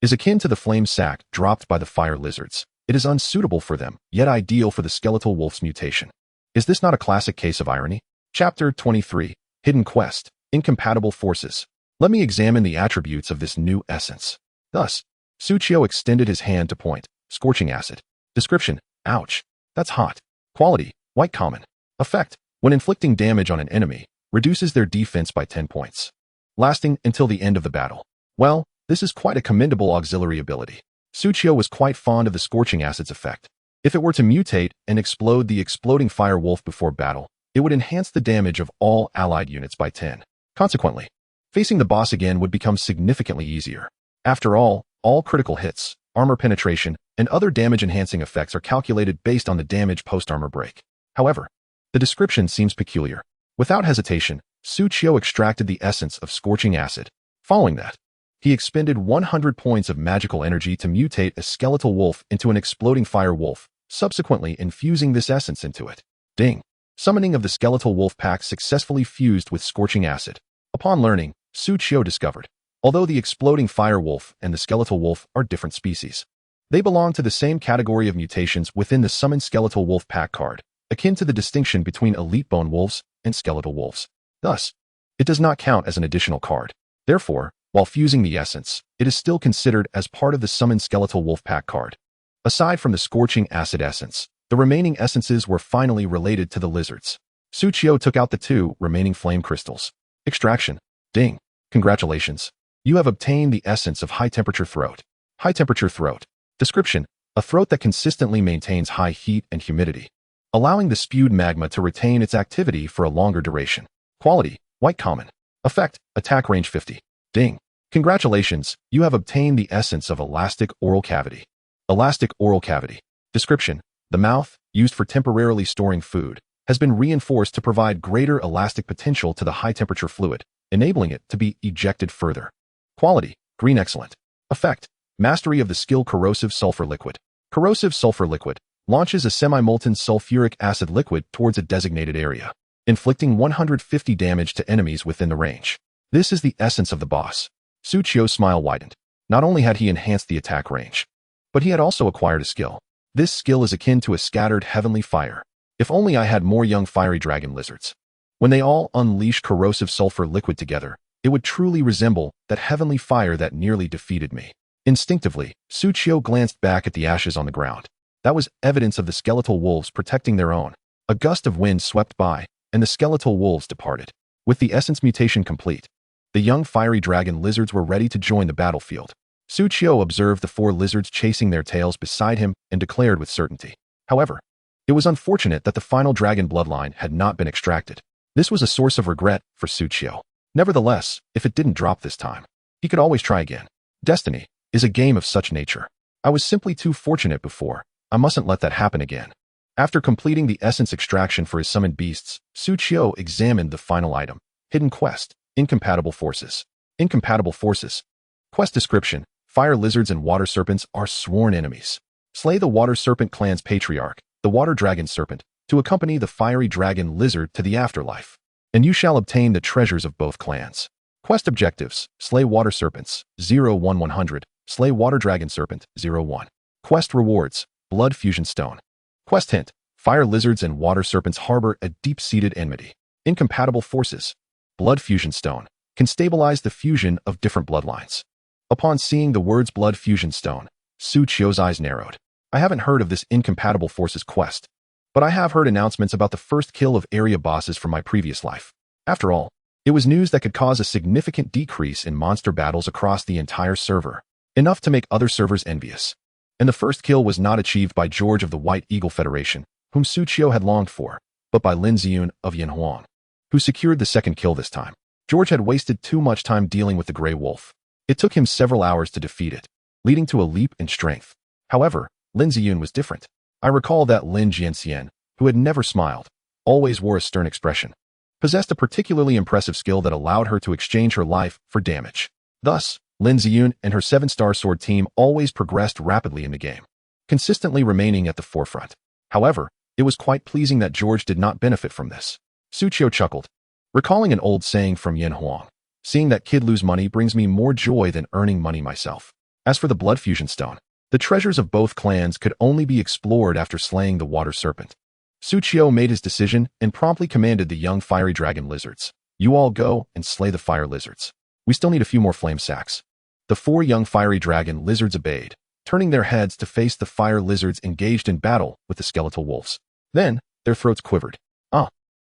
is akin to the flame sac dropped by the fire lizards. It is unsuitable for them, yet ideal for the skeletal wolf's mutation. Is this not a classic case of irony? Chapter 23, Hidden Quest, Incompatible Forces. Let me examine the attributes of this new essence. Thus, Suchio extended his hand to point. Scorching acid. Description: ouch. That's hot. Quality: white common. Effect: when inflicting damage on an enemy, reduces their defense by 10 points. Lasting until the end of the battle. Well, this is quite a commendable auxiliary ability. Suchio was quite fond of the scorching acid's effect. If it were to mutate and explode the exploding fire wolf before battle, it would enhance the damage of all allied units by 10. Consequently, facing the boss again would become significantly easier. After all critical hits, armor penetration, and other damage-enhancing effects are calculated based on the damage post-armor break. However, the description seems peculiar. Without hesitation, Suchio extracted the essence of scorching acid. Following that, he expended 100 points of magical energy to mutate a skeletal wolf into an exploding fire wolf, subsequently infusing this essence into it. Ding. Summoning of the skeletal wolf pack successfully fused with scorching acid. Upon learning, Suchio discovered, although the exploding fire wolf and the skeletal wolf are different species, they belong to the same category of mutations within the summoned skeletal wolf pack card, akin to the distinction between elite bone wolves and skeletal wolves. Thus, it does not count as an additional card. Therefore, while fusing the essence, it is still considered as part of the summoned Skeletal Wolf Pack card. Aside from the Scorching Acid essence, the remaining essences were finally related to the lizards. Suchio took out the 2 remaining flame crystals. Extraction. Ding. Congratulations. You have obtained the essence of High Temperature Throat. High Temperature Throat. Description. A throat that consistently maintains high heat and humidity, allowing the spewed magma to retain its activity for a longer duration. Quality. White common. Effect. Attack range 50. Ding. Congratulations. You have obtained the essence of Elastic Oral Cavity. Elastic Oral Cavity. Description. The mouth, used for temporarily storing food, has been reinforced to provide greater elastic potential to the high-temperature fluid, enabling it to be ejected further. Quality. Green excellent. Effect. Mastery of the skill Corrosive Sulfur Liquid. Corrosive Sulfur Liquid launches a semi-molten sulfuric acid liquid towards a designated area, inflicting 150 damage to enemies within the range. This is the essence of the boss. Suchio's smile widened. Not only had he enhanced the attack range, but he had also acquired a skill. This skill is akin to a scattered heavenly fire. If only I had more young fiery dragon lizards. When they all unleash corrosive sulfur liquid together, it would truly resemble that heavenly fire that nearly defeated me. Instinctively, Suchio glanced back at the ashes on the ground. That was evidence of the skeletal wolves protecting their own. A gust of wind swept by, and the skeletal wolves departed. With the essence mutation complete, the young fiery dragon lizards were ready to join the battlefield. Suchio observed the 4 lizards chasing their tails beside him and declared with certainty. However, it was unfortunate that the final dragon bloodline had not been extracted. This was a source of regret for Suchio. Nevertheless, if it didn't drop this time, he could always try again. Destiny is a game of such nature. I was simply too fortunate before. I mustn't let that happen again. After completing the essence extraction for his summoned beasts, Suchio examined the final item. Hidden Quest. Incompatible Forces. Incompatible Forces. Quest description. Fire lizards and water serpents are sworn enemies. Slay the water serpent clan's patriarch, the water dragon serpent, to accompany the fiery dragon lizard to the afterlife, and you shall obtain the treasures of both clans. Quest objectives. Slay water serpents, 0-1-100. Slay water dragon serpent, 0-1. Quest rewards. Blood fusion stone. Quest hint. Fire lizards and water serpents harbor a deep-seated enmity. Incompatible forces. Blood fusion stone can stabilize the fusion of different bloodlines. Upon seeing the words blood fusion stone, Suchio's eyes narrowed. I haven't heard of this incompatible forces quest, but I have heard announcements about the first kill of area bosses from my previous life. After all, it was news that could cause a significant decrease in monster battles across the entire server, enough to make other servers envious. And the first kill was not achieved by George of the White Eagle Federation, whom Suchio had longed for, but by Lin Ziyun of Yanhuang, who secured the second kill this time. George had wasted too much time dealing with the Grey Wolf. It took him several hours to defeat it, leading to a leap in strength. However, Lin Ziyun was different. I recall that Lin Jianxian, who had never smiled, always wore a stern expression, possessed a particularly impressive skill that allowed her to exchange her life for damage. Thus, Lin Ziyun and her 7-star sword team always progressed rapidly in the game, consistently remaining at the forefront. However, it was quite pleasing that George did not benefit from this. Suchio chuckled, recalling an old saying from Yanhuang. Seeing that kid lose money brings me more joy than earning money myself. As for the blood fusion stone, the treasures of both clans could only be explored after slaying the water serpent. Suchio made his decision and promptly commanded the young fiery dragon lizards. You all go and slay the fire lizards. We still need a few more flame sacks. The 4 young fiery dragon lizards obeyed, turning their heads to face the fire lizards engaged in battle with the skeletal wolves. Then, their throats quivered.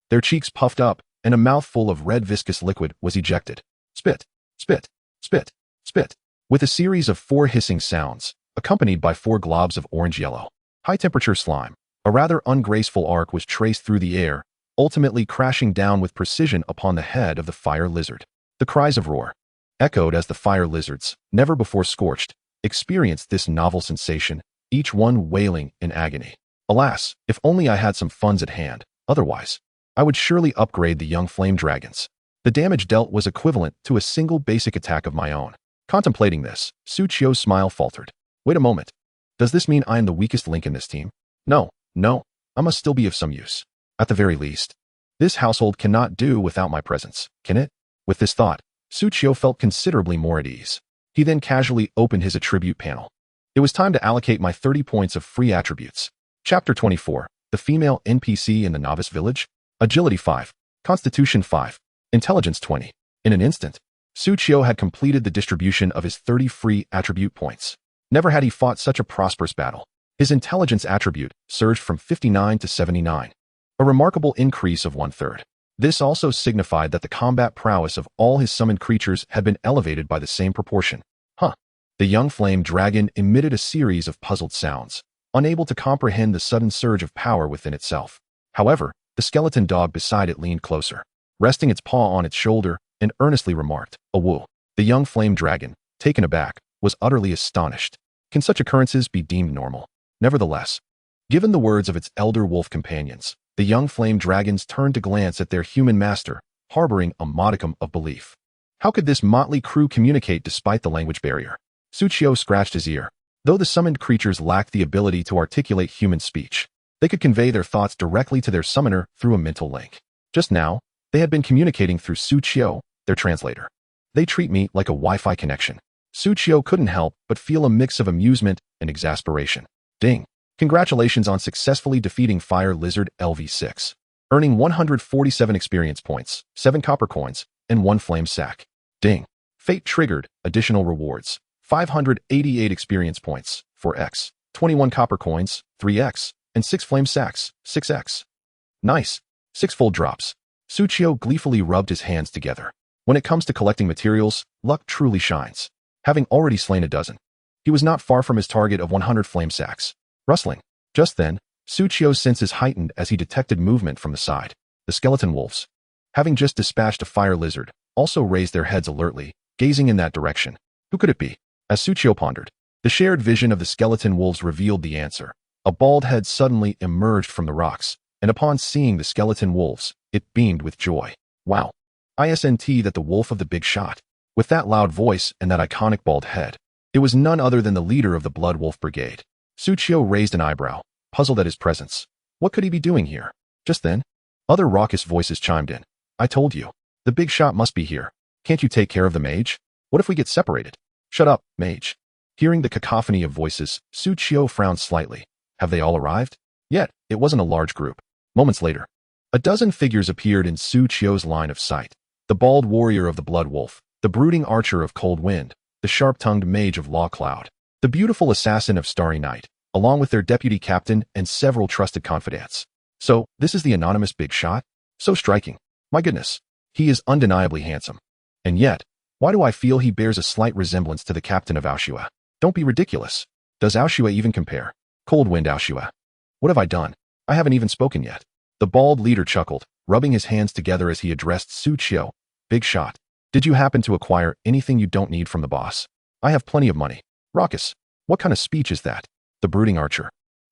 Their cheeks puffed up, and a mouthful of red viscous liquid was ejected. Spit, spit, spit, spit, with a series of 4 hissing sounds, accompanied by 4 globs of orange-yellow, high-temperature slime. A rather ungraceful arc was traced through the air, ultimately crashing down with precision upon the head of the fire lizard. The cries of roar echoed as the fire lizards, never before scorched, experienced this novel sensation, each one wailing in agony. Alas, if only I had some funds at hand, otherwise, I would surely upgrade the young flame dragons. The damage dealt was equivalent to a single basic attack of my own. Contemplating this, Suchio's smile faltered. Wait a moment. Does this mean I am the weakest link in this team? No, I must still be of some use. At the very least, this household cannot do without my presence, can it? With this thought, Suchio felt considerably more at ease. He then casually opened his attribute panel. It was time to allocate my 30 points of free attributes. Chapter 24, The Female NPC in the Novice Village. Agility 5, Constitution 5, Intelligence 20. In an instant, Suchio had completed the distribution of his 30 free attribute points. Never had he fought such a prosperous battle. His intelligence attribute surged from 59 to 79, a remarkable increase of 1/3. This also signified that the combat prowess of all his summoned creatures had been elevated by the same proportion. The young flame dragon emitted a series of puzzled sounds, unable to comprehend the sudden surge of power within itself. However, the skeleton dog beside it leaned closer, resting its paw on its shoulder, and earnestly remarked, "A woo." The young flame dragon, taken aback, was utterly astonished. Can such occurrences be deemed normal? Nevertheless, given the words of its elder wolf companions, the young flame dragons turned to glance at their human master, harboring a modicum of belief. How could this motley crew communicate despite the language barrier? Suchio scratched his ear. Though the summoned creatures lacked the ability to articulate human speech, they could convey their thoughts directly to their summoner through a mental link. Just now, they had been communicating through Suchio, their translator. They treat me like a Wi-Fi connection. Suchio couldn't help but feel a mix of amusement and exasperation. Ding! Congratulations on successfully defeating Fire Lizard LV6, earning 147 experience points, 7 copper coins, and 1 flame sack. Ding! Fate triggered additional rewards. 588 experience points, 4x, 21 copper coins, 3x, and 6 flame sacks, 6x. Nice. 6 full drops. Suchio gleefully rubbed his hands together. When it comes to collecting materials, luck truly shines. Having already slain a dozen, he was not far from his target of 100 flame sacks. Rustling. Just then, Suchio's senses heightened as he detected movement from the side. The skeleton wolves, having just dispatched a fire lizard, also raised their heads alertly, gazing in that direction. Who could it be? As Suchio pondered, the shared vision of the skeleton wolves revealed the answer. A bald head suddenly emerged from the rocks, and upon seeing the skeleton wolves, it beamed with joy. Wow! ISNT that the wolf of the big shot. With that loud voice and that iconic bald head, it was none other than the leader of the Blood Wolf Brigade. Suchio raised an eyebrow, puzzled at his presence. What could he be doing here? Just then, other raucous voices chimed in. I told you, the big shot must be here. Can't you take care of the mage? What if we get separated? Shut up, mage. Hearing the cacophony of voices, Suchio frowned slightly. Have they all arrived? Yet, it wasn't a large group. Moments later, a dozen figures appeared in Suchio's line of sight. The bald warrior of the Blood Wolf, the brooding archer of Cold Wind, the sharp-tongued mage of Law Cloud, the beautiful assassin of Starry Night, along with their deputy captain and several trusted confidants. So, this is the anonymous big shot? So striking. My goodness, he is undeniably handsome. And yet, why do I feel he bears a slight resemblance to the captain of Aoshua? Don't be ridiculous. Does Aoshua even compare? Cold Wind Aoshua. What have I done? I haven't even spoken yet. The bald leader chuckled, rubbing his hands together as he addressed Suchio. Big shot. Did you happen to acquire anything you don't need from the boss? I have plenty of money. Raucous. What kind of speech is that? The brooding archer,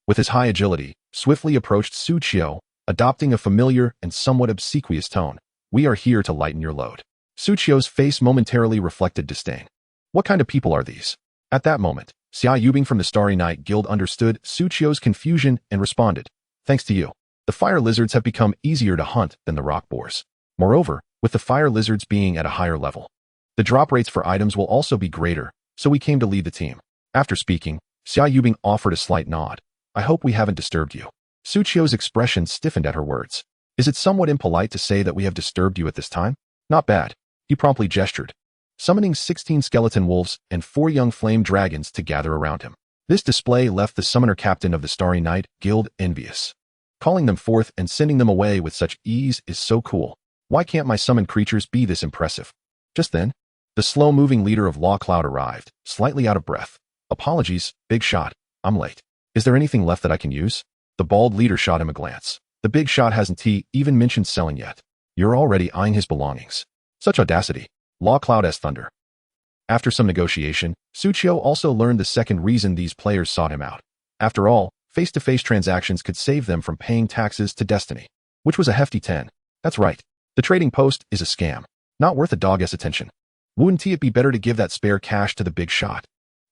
with his high agility, swiftly approached Suchio, adopting a familiar and somewhat obsequious tone. We are here to lighten your load. Suchio's face momentarily reflected disdain. What kind of people are these? At that moment, Xia Yubing from the Starry Night Guild understood Suchio's confusion and responded. Thanks to you, the fire lizards have become easier to hunt than the rock boars. Moreover, with the fire lizards being at a higher level, the drop rates for items will also be greater, so we came to lead the team. After speaking, Xia Yubing offered a slight nod. I hope we haven't disturbed you. Suchio's expression stiffened at her words. Is it somewhat impolite to say that we have disturbed you at this time? Not bad. He promptly gestured, summoning 16 skeleton wolves and 4 young flame dragons to gather around him. This display left the summoner captain of the Starry Night Guild envious. Calling them forth and sending them away with such ease is so cool. Why can't my summoned creatures be this impressive? Just then, the slow-moving leader of Law Cloud arrived, slightly out of breath. Apologies, big shot. I'm late. Is there anything left that I can use? The bald leader shot him a glance. The big shot hasn't even mentioned selling yet. You're already eyeing his belongings. Such audacity. Law Cloud as thunder. After some negotiation, Suchio also learned the second reason these players sought him out. After all, face-to-face transactions could save them from paying taxes to Destiny, which was a hefty 10. That's right. The trading post is a scam. Not worth a dog's attention. Wouldn't it be better to give that spare cash to the big shot?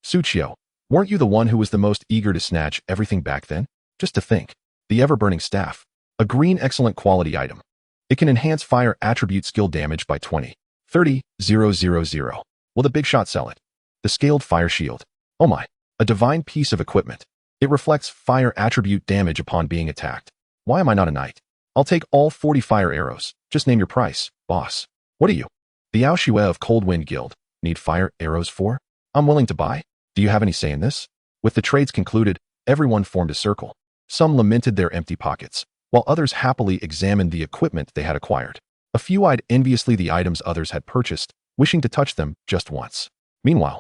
Suchio, weren't you the one who was the most eager to snatch everything back then? Just to think. The ever-burning staff. A green excellent quality item. It can enhance fire attribute skill damage by 20, 30, 000. Will the big shot sell it? The scaled fire shield. Oh my. A divine piece of equipment. It reflects fire attribute damage upon being attacked. Why am I not a knight? I'll take all 40 fire arrows. Just name your price, boss. What are you? The Aoshue of Cold Wind Guild. Need fire arrows for? I'm willing to buy. Do you have any say in this? With the trades concluded, everyone formed a circle. Some lamented their empty pockets, while others happily examined the equipment they had acquired. A few eyed enviously the items others had purchased, wishing to touch them just once. Meanwhile,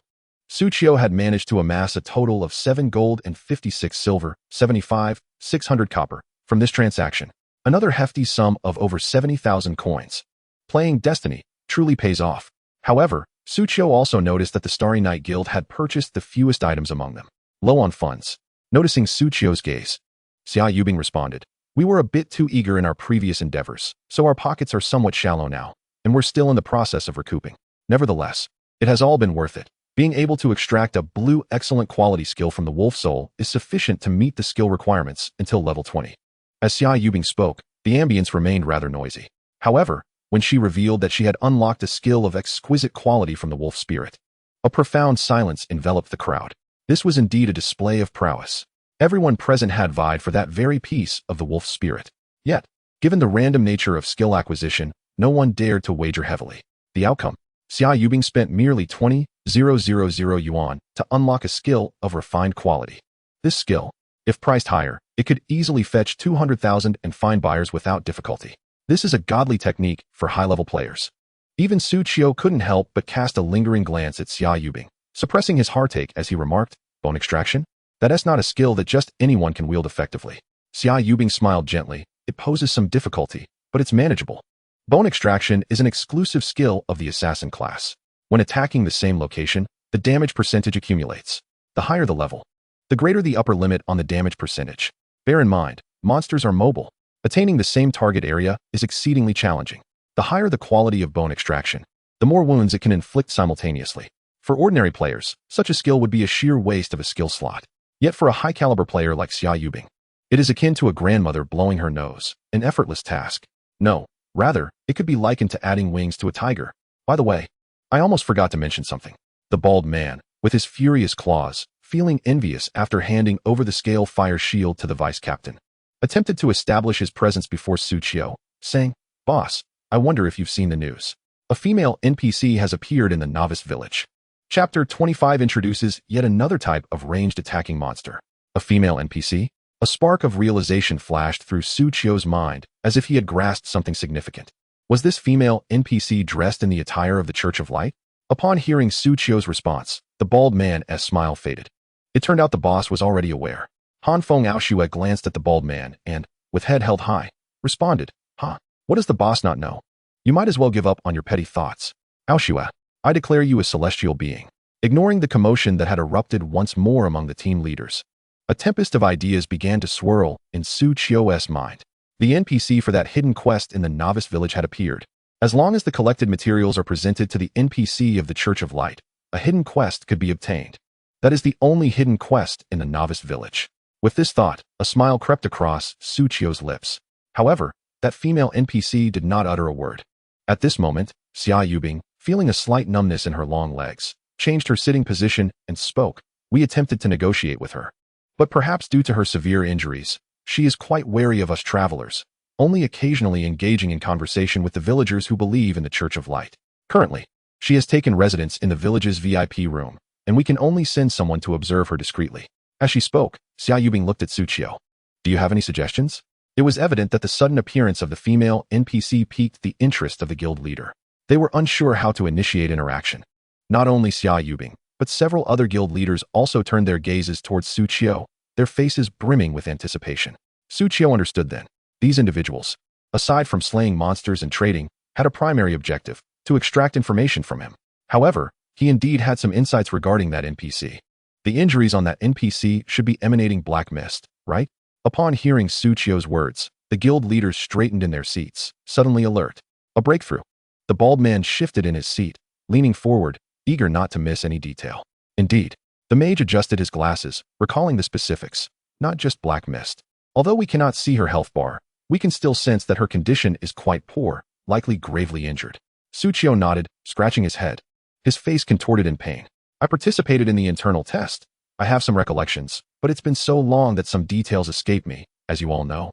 Suchio had managed to amass a total of 7 gold and 56 silver, 600 copper, from this transaction. Another hefty sum of over 70,000 coins. Playing Destiny truly pays off. However, Suchio also noticed that the Starry Night Guild had purchased the fewest items among them. Low on funds. Noticing Suchio's gaze, Xia Yubing responded, "We were a bit too eager in our previous endeavors, so our pockets are somewhat shallow now, and we're still in the process of recouping. Nevertheless, it has all been worth it. Being able to extract a blue excellent quality skill from the wolf soul is sufficient to meet the skill requirements until level 20. As Xia Yubing spoke, the ambience remained rather noisy. However, when she revealed that she had unlocked a skill of exquisite quality from the wolf spirit, a profound silence enveloped the crowd. This was indeed a display of prowess. Everyone present had vied for that very piece of the wolf spirit. Yet, given the random nature of skill acquisition, no one dared to wager heavily. The outcome: Xia Yubing spent merely 20,000 yuan to unlock a skill of refined quality. This skill, if priced higher, it could easily fetch 200,000 and find buyers without difficulty. This is a godly technique for high-level players. Even Suchio couldn't help but cast a lingering glance at Xia Yubing, suppressing his heartache as he remarked, "Bone extraction? That's not a skill that just anyone can wield effectively." Xia Yubing smiled gently. "It poses some difficulty, but it's manageable. Bone extraction is an exclusive skill of the assassin class. When attacking the same location, the damage percentage accumulates. The higher the level, the greater the upper limit on the damage percentage. Bear in mind, monsters are mobile. Attaining the same target area is exceedingly challenging. The higher the quality of bone extraction, the more wounds it can inflict simultaneously. For ordinary players, such a skill would be a sheer waste of a skill slot. Yet for a high-caliber player like Xia Yubing, it is akin to a grandmother blowing her nose, an effortless task. No, rather, it could be likened to adding wings to a tiger. By the way, I almost forgot to mention something." The bald man, with his furious claws, feeling envious after handing over the scale fire shield to the vice captain, attempted to establish his presence before Suchio, saying, "Boss, I wonder if you've seen the news. A female NPC has appeared in the novice village." Chapter 25 introduces yet another type of ranged attacking monster. A female NPC? A spark of realization flashed through Suchio's mind as if he had grasped something significant. Was this female NPC dressed in the attire of the Church of Light? Upon hearing Suchio's response, the bald man's smile faded. It turned out the boss was already aware. Hanfeng Aoshue glanced at the bald man and, with head held high, responded, "Huh? What does the boss not know? You might as well give up on your petty thoughts. Aoshue, I declare you a celestial being." Ignoring the commotion that had erupted once more among the team leaders, a tempest of ideas began to swirl in Suchio's mind. The NPC for that hidden quest in the novice village had appeared. As long as the collected materials are presented to the NPC of the Church of Light, a hidden quest could be obtained. That is the only hidden quest in the novice village. With this thought, a smile crept across Suchio's lips. However, that female NPC did not utter a word. At this moment, Xia Yubing, feeling a slight numbness in her long legs, changed her sitting position and spoke. "We attempted to negotiate with her, but perhaps due to her severe injuries, she is quite wary of us travelers, only occasionally engaging in conversation with the villagers who believe in the Church of Light. Currently, she has taken residence in the village's VIP room, and we can only send someone to observe her discreetly." As she spoke, Xia Yubing looked at Suchio. "Do you have any suggestions?" It was evident that the sudden appearance of the female NPC piqued the interest of the guild leader. They were unsure how to initiate interaction. Not only Xia Yubing, but several other guild leaders also turned their gazes towards Suchio, their faces brimming with anticipation. Suchio understood then. These individuals, aside from slaying monsters and trading, had a primary objective: to extract information from him. However, he indeed had some insights regarding that NPC. The injuries on that NPC should be emanating black mist, right? Upon hearing Suchio's words, the guild leaders straightened in their seats, suddenly alert. A breakthrough. The bald man shifted in his seat, leaning forward, eager not to miss any detail. Indeed, the mage adjusted his glasses, recalling the specifics, not just black mist. Although we cannot see her health bar, we can still sense that her condition is quite poor, likely gravely injured. Suchio nodded, scratching his head. His face contorted in pain. "I participated in the internal test. I have some recollections, but it's been so long that some details escape me, as you all know.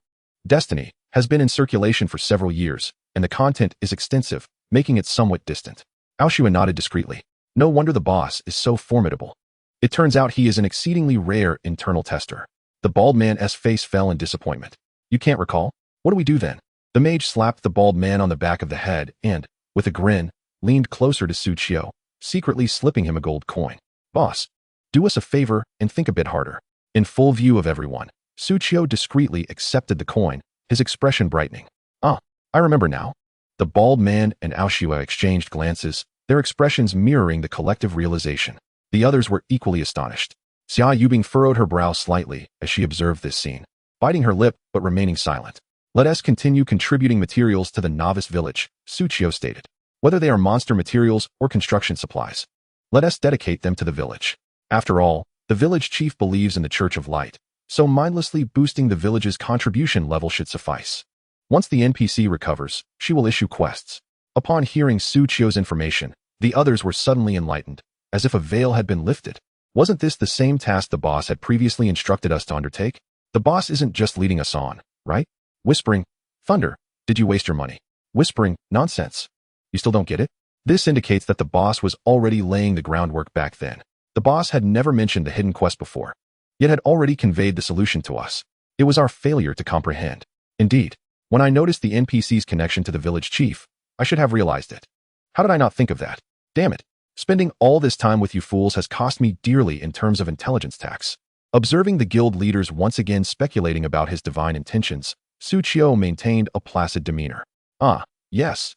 Destiny has been in circulation for several years, and the content is extensive, making it somewhat distant. Aoshua nodded discreetly. No wonder the boss is so formidable. It turns out he is an exceedingly rare internal tester. The bald man's face fell in disappointment. You can't recall? What do we do then? The mage slapped the bald man on the back of the head and, with a grin, leaned closer to Suchio, secretly slipping him a gold coin. Boss, do us a favor and think a bit harder. In full view of everyone, Suchio discreetly accepted the coin, his expression brightening. Ah, I remember now. The bald man and Aoshua exchanged glances, their expressions mirroring the collective realization. The others were equally astonished. Xia Yubing furrowed her brow slightly as she observed this scene, biting her lip but remaining silent. Let us continue contributing materials to the novice village, Suchio stated. Whether they are monster materials or construction supplies, let us dedicate them to the village. After all, the village chief believes in the Church of Light, so mindlessly boosting the village's contribution level should suffice. Once the NPC recovers, she will issue quests. Upon hearing Suchio's information, the others were suddenly enlightened, as if a veil had been lifted. Wasn't this the same task the boss had previously instructed us to undertake? The boss isn't just leading us on, right? Whispering, Thunder, did you waste your money? Whispering, nonsense. You still don't get it? This indicates that the boss was already laying the groundwork back then. The boss had never mentioned the hidden quest before, yet had already conveyed the solution to us. It was our failure to comprehend. Indeed, when I noticed the NPC's connection to the village chief, I should have realized it. How did I not think of that? Damn it. Spending all this time with you fools has cost me dearly in terms of intelligence tax. Observing the guild leaders once again speculating about his divine intentions, Suchio maintained a placid demeanor. Ah, yes,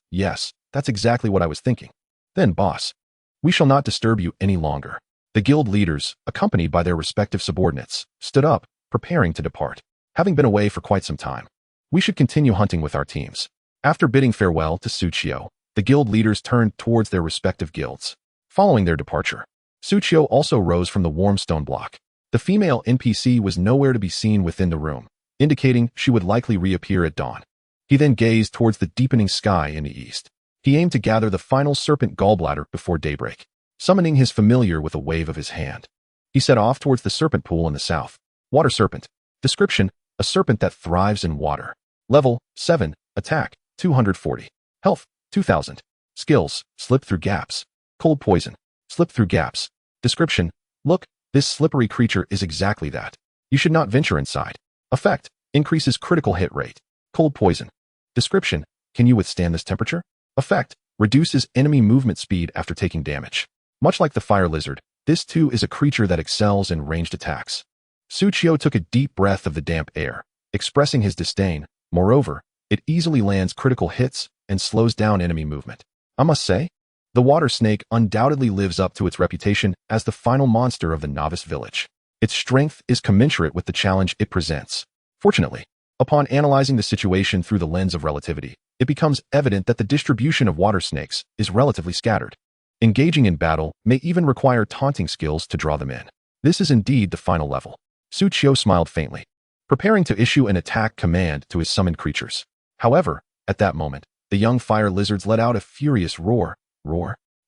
that's exactly what I was thinking. Then, boss, we shall not disturb you any longer. The guild leaders, accompanied by their respective subordinates, stood up, preparing to depart. Having been away for quite some time, we should continue hunting with our teams. After bidding farewell to Suchio, the guild leaders turned towards their respective guilds. Following their departure, Suchio also rose from the warm stone block. The female NPC was nowhere to be seen within the room, indicating she would likely reappear at dawn. He then gazed towards the deepening sky in the east. He aimed to gather the final serpent gallbladder before daybreak, summoning his familiar with a wave of his hand. He set off towards the serpent pool in the south. Water serpent. Description: a serpent that thrives in water. Level 7, attack 240. Health 2000. Skills: slip through gaps. Cold poison. Slip through gaps. Description: look, this slippery creature is exactly that. You should not venture inside. Effect: increases critical hit rate. Cold poison. Description: can you withstand this temperature? Effect: reduces enemy movement speed after taking damage. Much like the fire lizard, this too is a creature that excels in ranged attacks. Suchio took a deep breath of the damp air, expressing his disdain. Moreover, it easily lands critical hits and slows down enemy movement. I must say, the water snake undoubtedly lives up to its reputation as the final monster of the novice village. Its strength is commensurate with the challenge it presents. Fortunately, upon analyzing the situation through the lens of relativity, it becomes evident that the distribution of water snakes is relatively scattered. Engaging in battle may even require taunting skills to draw them in. This is indeed the final level. Suchio smiled faintly, preparing to issue an attack command to his summoned creatures. However, at that moment, the young fire lizards let out a furious roar.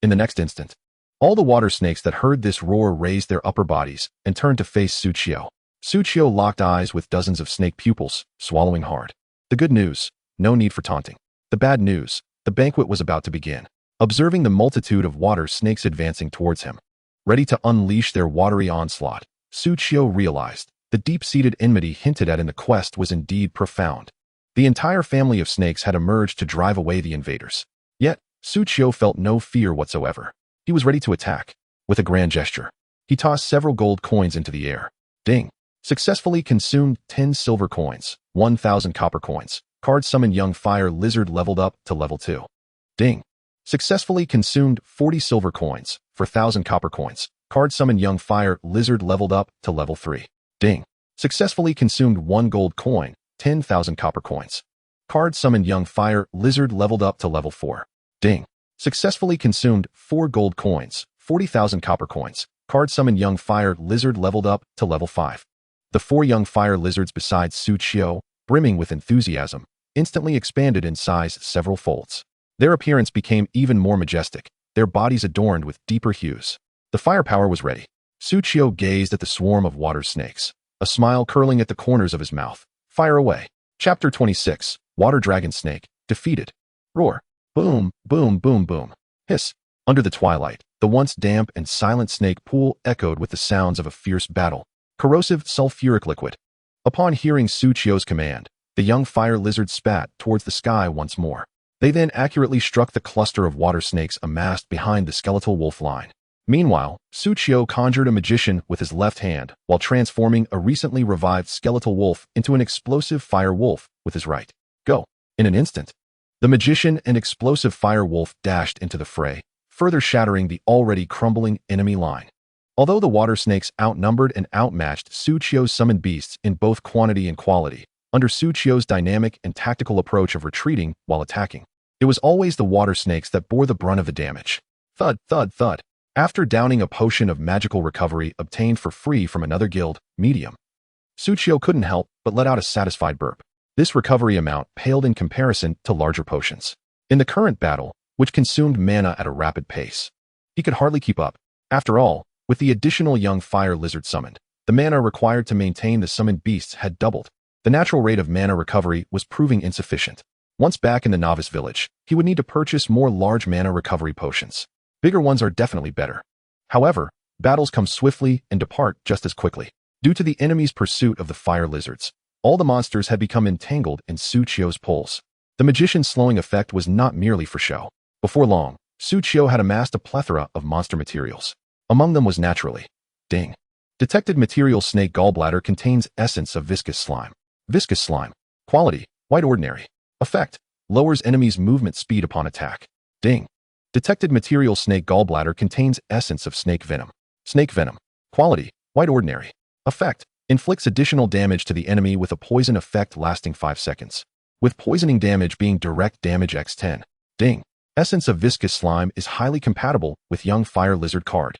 In the next instant, all the water snakes that heard this roar raised their upper bodies and turned to face Suchio. Suchio locked eyes with dozens of snake pupils, swallowing hard. The good news: no need for taunting. The bad news: the banquet was about to begin. Observing the multitude of water snakes advancing towards him, ready to unleash their watery onslaught, Suchio realized the deep-seated enmity hinted at in the quest was indeed profound. The entire family of snakes had emerged to drive away the invaders. Yet, Suchio felt no fear whatsoever. He was ready to attack. With a grand gesture, he tossed several gold coins into the air. Ding! Successfully consumed 10 silver coins, 1,000 copper coins. Card summoned young fire lizard leveled up to level 2. Ding! Successfully consumed 40 silver coins, 4,000 copper coins. Card summoned young fire lizard leveled up to level 3. Ding! Successfully consumed 1 gold coin, 10,000 copper coins. Card summoned young fire lizard leveled up to level 4. Ding! Successfully consumed 4 gold coins, 40,000 copper coins. Card summoned young fire lizard leveled up to level 5. The 4 young fire lizards besides Suchio, brimming with enthusiasm, instantly expanded in size several folds. Their appearance became even more majestic, their bodies adorned with deeper hues. The firepower was ready. Suchio gazed at the swarm of water snakes, a smile curling at the corners of his mouth. Fire away. Chapter 26, Water Dragon Snake, defeated. Roar. Boom, boom, boom, boom. Hiss. Under the twilight, the once damp and silent snake pool echoed with the sounds of a fierce battle. Corrosive sulfuric liquid. Upon hearing Suchio's command, the young fire lizard spat towards the sky once more. They then accurately struck the cluster of water snakes amassed behind the skeletal wolf line. Meanwhile, Suchio conjured a magician with his left hand while transforming a recently revived skeletal wolf into an explosive fire wolf with his right. Go. In an instant, the magician and explosive fire wolf dashed into the fray, further shattering the already crumbling enemy line. Although the water snakes outnumbered and outmatched Suchio's summoned beasts in both quantity and quality, under Suchio's dynamic and tactical approach of retreating while attacking, it was always the water snakes that bore the brunt of the damage. Thud, thud, thud. After downing a potion of magical recovery obtained for free from another guild, Medium, Suchio couldn't help but let out a satisfied burp. This recovery amount paled in comparison to larger potions. In the current battle, which consumed mana at a rapid pace, he could hardly keep up. After all, with the additional young fire lizard summoned, the mana required to maintain the summoned beasts had doubled. The natural rate of mana recovery was proving insufficient. Once back in the novice village, he would need to purchase more large mana recovery potions. Bigger ones are definitely better. However, battles come swiftly and depart just as quickly. Due to the enemy's pursuit of the fire lizards, all the monsters had become entangled in Suchio's poles. The magician's slowing effect was not merely for show. Before long, Suchio had amassed a plethora of monster materials. Among them was naturally, ding. Detected material snake gallbladder contains essence of viscous slime. Viscous slime. Quality, white ordinary. Effect, lowers enemy's movement speed upon attack. Ding. Detected material snake gallbladder contains essence of snake venom. Snake venom. Quality, white ordinary. Effect, inflicts additional damage to the enemy with a poison effect lasting 5 seconds. With poisoning damage being direct damage x10. Ding. Essence of viscous slime is highly compatible with young fire lizard card.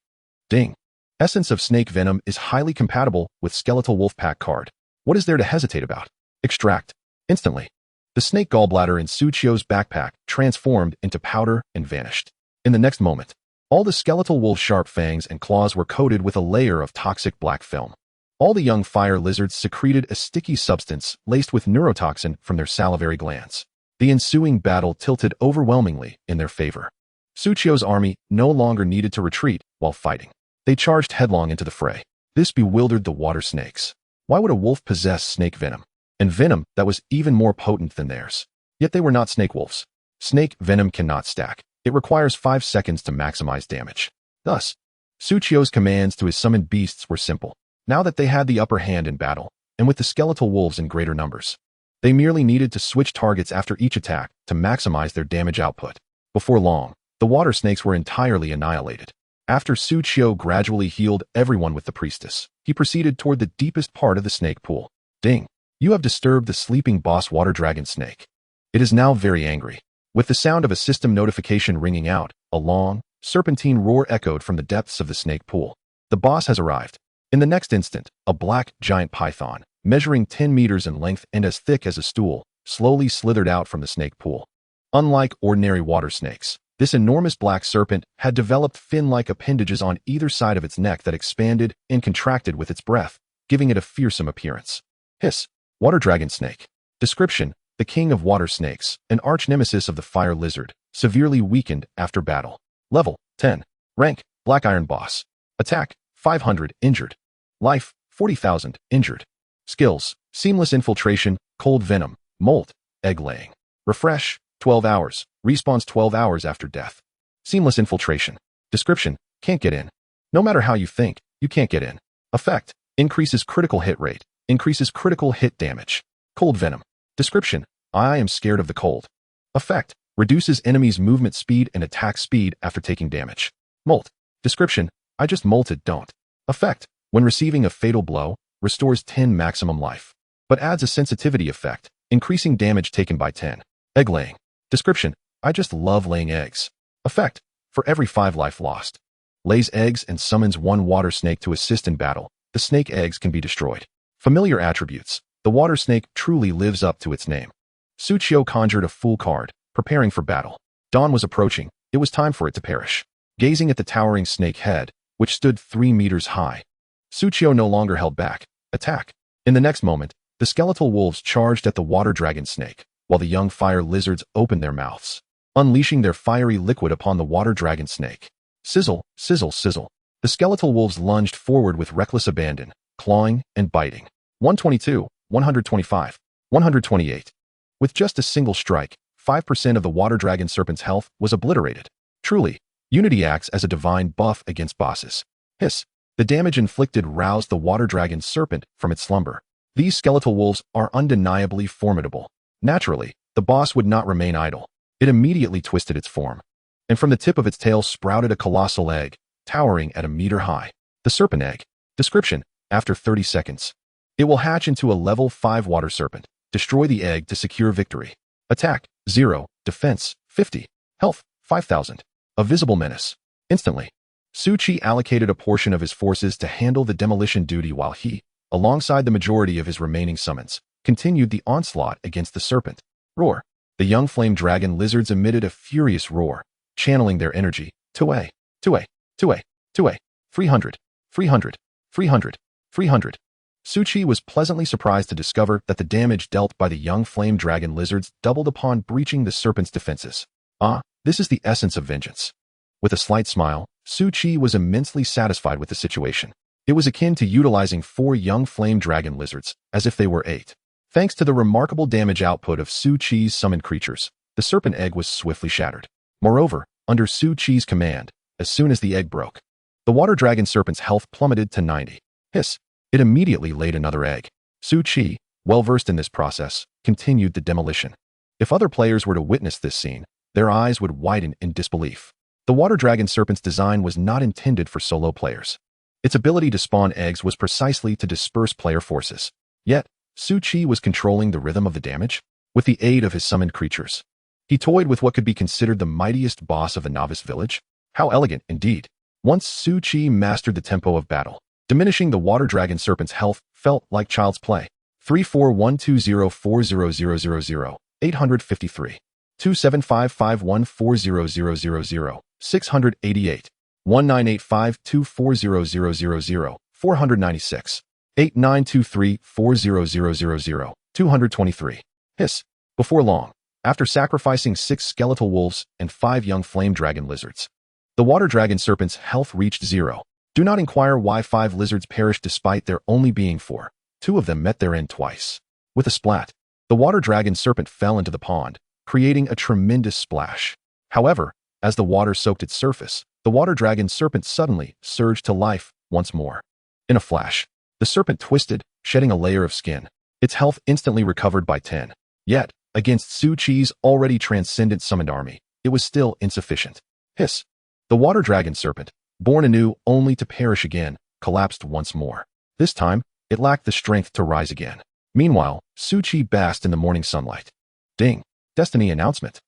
Ding. Essence of snake venom is highly compatible with skeletal wolf pack card. What is there to hesitate about? Extract. Instantly. The snake gallbladder in Suchio's backpack transformed into powder and vanished. In the next moment, all the skeletal wolf's sharp fangs and claws were coated with a layer of toxic black film. All the young fire lizards secreted a sticky substance laced with neurotoxin from their salivary glands. The ensuing battle tilted overwhelmingly in their favor. Suchio's army no longer needed to retreat while fighting. They charged headlong into the fray. This bewildered the water snakes. Why would a wolf possess snake venom? And venom that was even more potent than theirs. Yet they were not snake wolves. Snake venom cannot stack. It requires 5 seconds to maximize damage. Thus, Suchio's commands to his summoned beasts were simple. Now that they had the upper hand in battle, and with the skeletal wolves in greater numbers, they merely needed to switch targets after each attack to maximize their damage output. Before long, the water snakes were entirely annihilated. After Suchio gradually healed everyone with the priestess, he proceeded toward the deepest part of the snake pool. Ding. You have disturbed the sleeping boss water dragon snake. It is now very angry. With the sound of a system notification ringing out, a long, serpentine roar echoed from the depths of the snake pool. The boss has arrived. In the next instant, a black, giant python, measuring 10 meters in length and as thick as a stool, slowly slithered out from the snake pool. Unlike ordinary water snakes, this enormous black serpent had developed fin-like appendages on either side of its neck that expanded and contracted with its breath, giving it a fearsome appearance. Hiss. Water dragon snake. Description: the king of water snakes, an arch-nemesis of the fire lizard, severely weakened after battle. Level 10. Rank: Black Iron Boss. Attack: 500, injured. Life: 40,000, injured. Skills: Seamless Infiltration, Cold Venom, Molt, Egg Laying. Refresh: 12 hours, respawns 12 hours after death. Seamless Infiltration. Description: can't get in. No matter how you think, you can't get in. Effect: increases critical hit rate, increases critical hit damage. Cold Venom. Description: I am scared of the cold. Effect: reduces enemies' movement speed and attack speed after taking damage. Molt. Description: I just molted, don't. Effect: when receiving a fatal blow, restores 10 maximum life, but adds a sensitivity effect, increasing damage taken by 10. Egg Laying. Description: I just love laying eggs. Effect: for every 5 life lost, lays eggs and summons 1 water snake to assist in battle. The snake eggs can be destroyed. Familiar attributes: the water snake truly lives up to its name. Suchio conjured a full card, preparing for battle. Dawn was approaching. It was time for it to perish. Gazing at the towering snake head, which stood 3 meters high, Suchio no longer held back. Attack. In the next moment, the skeletal wolves charged at the water dragon snake. while the young fire lizards opened their mouths, unleashing their fiery liquid upon the water dragon snake. Sizzle, sizzle, sizzle. The skeletal wolves lunged forward with reckless abandon, clawing and biting. 122, 125, 128. With just a single strike, 5% of the water dragon serpent's health was obliterated. Truly, Unity acts as a divine buff against bosses. Hiss. The damage inflicted roused the water dragon serpent from its slumber. These skeletal wolves are undeniably formidable. Naturally, the boss would not remain idle. It immediately twisted its form, and from the tip of its tail sprouted a colossal egg, towering at a meter high. The serpent egg. Description: after 30 seconds, it will hatch into a level 5 water serpent. Destroy the egg to secure victory. Attack: 0, defense: 50, health: 5,000. A visible menace. Instantly, Su-Chi allocated a portion of his forces to handle the demolition duty while he, alongside the majority of his remaining summons, continued the onslaught against the serpent. Roar. The young flame dragon lizards emitted a furious roar, channeling their energy. 2A, 2A, 2A, 2A, 300, 300, 300, 300. Su-Chi was pleasantly surprised to discover that the damage dealt by the young flame dragon lizards doubled upon breaching the serpent's defenses. Ah, this is the essence of vengeance. With a slight smile, Su-Chi was immensely satisfied with the situation. It was akin to utilizing 4 young flame dragon lizards, as if they were 8. Thanks to the remarkable damage output of Su-Chi's summoned creatures, the serpent egg was swiftly shattered. Moreover, under Su-Chi's command, as soon as the egg broke, the water dragon serpent's health plummeted to 90. Hiss. It immediately laid another egg. Su-Chi, well-versed in this process, continued the demolition. If other players were to witness this scene, their eyes would widen in disbelief. The water dragon serpent's design was not intended for solo players. Its ability to spawn eggs was precisely to disperse player forces. Yet, Su-Chi was controlling the rhythm of the damage with the aid of his summoned creatures. He toyed with what could be considered the mightiest boss of the novice village. How elegant, indeed. Once Su-Chi mastered the tempo of battle, diminishing the water dragon serpent's health felt like child's play. 34120400000, 853. 27551400000, 688. 1985240000, 496. 8923400000, 223. Hiss. Before long, after sacrificing 6 skeletal wolves and 5 young flame dragon lizards, the water dragon serpent's health reached 0. Do not inquire why 5 lizards perished despite there only being 4. 2 of them met their end twice. With a splat, the water dragon serpent fell into the pond, creating a tremendous splash. However, as the water soaked its surface, the water dragon serpent suddenly surged to life once more. In a flash, the serpent twisted, shedding a layer of skin. Its health instantly recovered by 10. Yet, against Su-Chi's already transcendent summoned army, it was still insufficient. Hiss. The water dragon serpent, born anew only to perish again, collapsed once more. This time, it lacked the strength to rise again. Meanwhile, Su-Chi basked in the morning sunlight. Ding. Destiny announcement.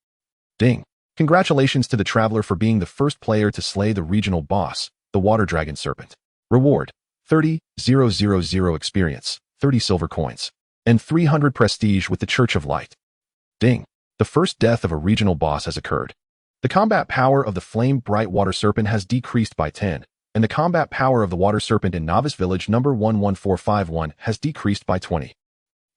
Ding. Congratulations to the traveler for being the first player to slay the regional boss, the water dragon serpent. Reward: 30,000 experience, 30 silver coins, and 300 prestige with the Church of Light. Ding. The first death of a regional boss has occurred. The combat power of the flame bright water serpent has decreased by 10, and the combat power of the water serpent in Novice Village number 11451 has decreased by 20.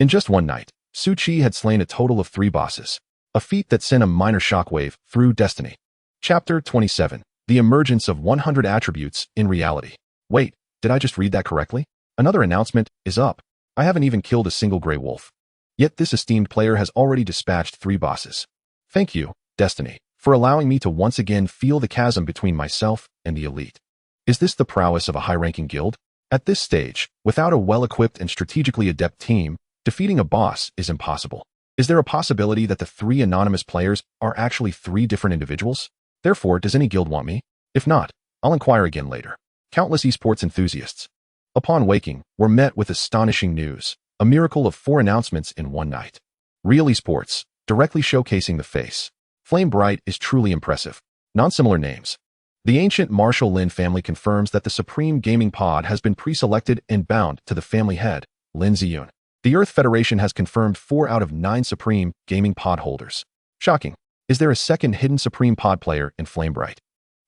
In just one night, Su-Chi had slain a total of 3 bosses, a feat that sent a minor shockwave through Destiny. Chapter 27. The emergence of 100 attributes in reality. Wait, did I just read that correctly? Another announcement is up. I haven't even killed a single gray wolf. Yet this esteemed player has already dispatched 3 bosses. Thank you, Destiny, for allowing me to once again feel the chasm between myself and the elite. Is this the prowess of a high-ranking guild? At this stage, without a well-equipped and strategically adept team, defeating a boss is impossible. Is there a possibility that the 3 anonymous players are actually 3 different individuals? Therefore, does any guild want me? If not, I'll inquire again later. Countless esports enthusiasts, upon waking, were met with astonishing news, a miracle of 4 announcements in one night. Real esports, directly showcasing the face. Flame Bright is truly impressive. Non-similar names. The ancient Marshall Lin family confirms that the Supreme Gaming Pod has been pre-selected and bound to the family head, Lin Ziyun. The Earth Federation has confirmed 4 out of 9 Supreme Gaming Pod holders. Shocking. Is there a second hidden Supreme Pod player in Flame Bright?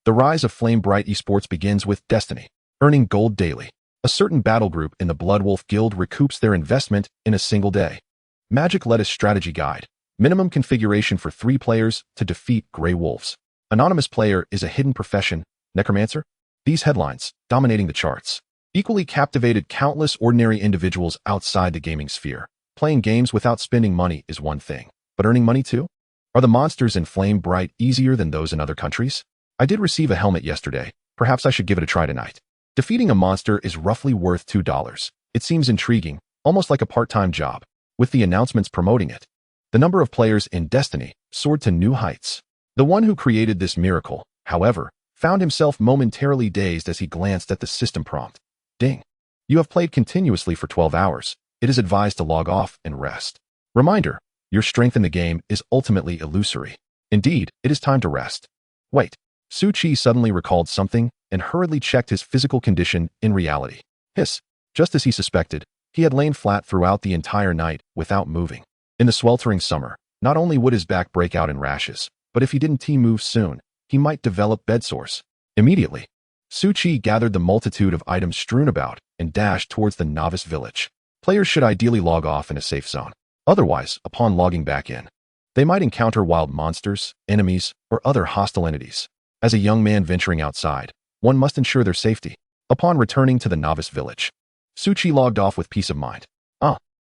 The rise of Flame Bright esports begins with Destiny, earning gold daily. A certain battle group in the Bloodwolf Guild recoups their investment in a single day. Magic Lettuce Strategy Guide. Minimum configuration for 3 players to defeat Grey Wolves. Anonymous player is a hidden profession, necromancer? These headlines, dominating the charts, equally captivated countless ordinary individuals outside the gaming sphere. Playing games without spending money is one thing, but earning money too? Are the monsters in Flame Bright easier than those in other countries? I did receive a helmet yesterday. Perhaps I should give it a try tonight. Defeating a monster is roughly worth $2. It seems intriguing, almost like a part-time job, with the announcements promoting it. The number of players in Destiny soared to new heights. The one who created this miracle, however, found himself momentarily dazed as he glanced at the system prompt. Ding. You have played continuously for 12 hours. It is advised to log off and rest. Reminder, your strength in the game is ultimately illusory. Indeed, it is time to rest. Wait. Su Chi suddenly recalled something and hurriedly checked his physical condition in reality. Hiss. Just as he suspected, he had lain flat throughout the entire night without moving. In the sweltering summer, not only would his back break out in rashes, but if he didn't move soon, he might develop bed sores. Immediately, Su Chi gathered the multitude of items strewn about and dashed towards the novice village. Players should ideally log off in a safe zone. Otherwise, upon logging back in, they might encounter wild monsters, enemies, or other hostile entities. As a young man venturing outside, one must ensure their safety. Upon returning to the novice village, Su Chi logged off with peace of mind.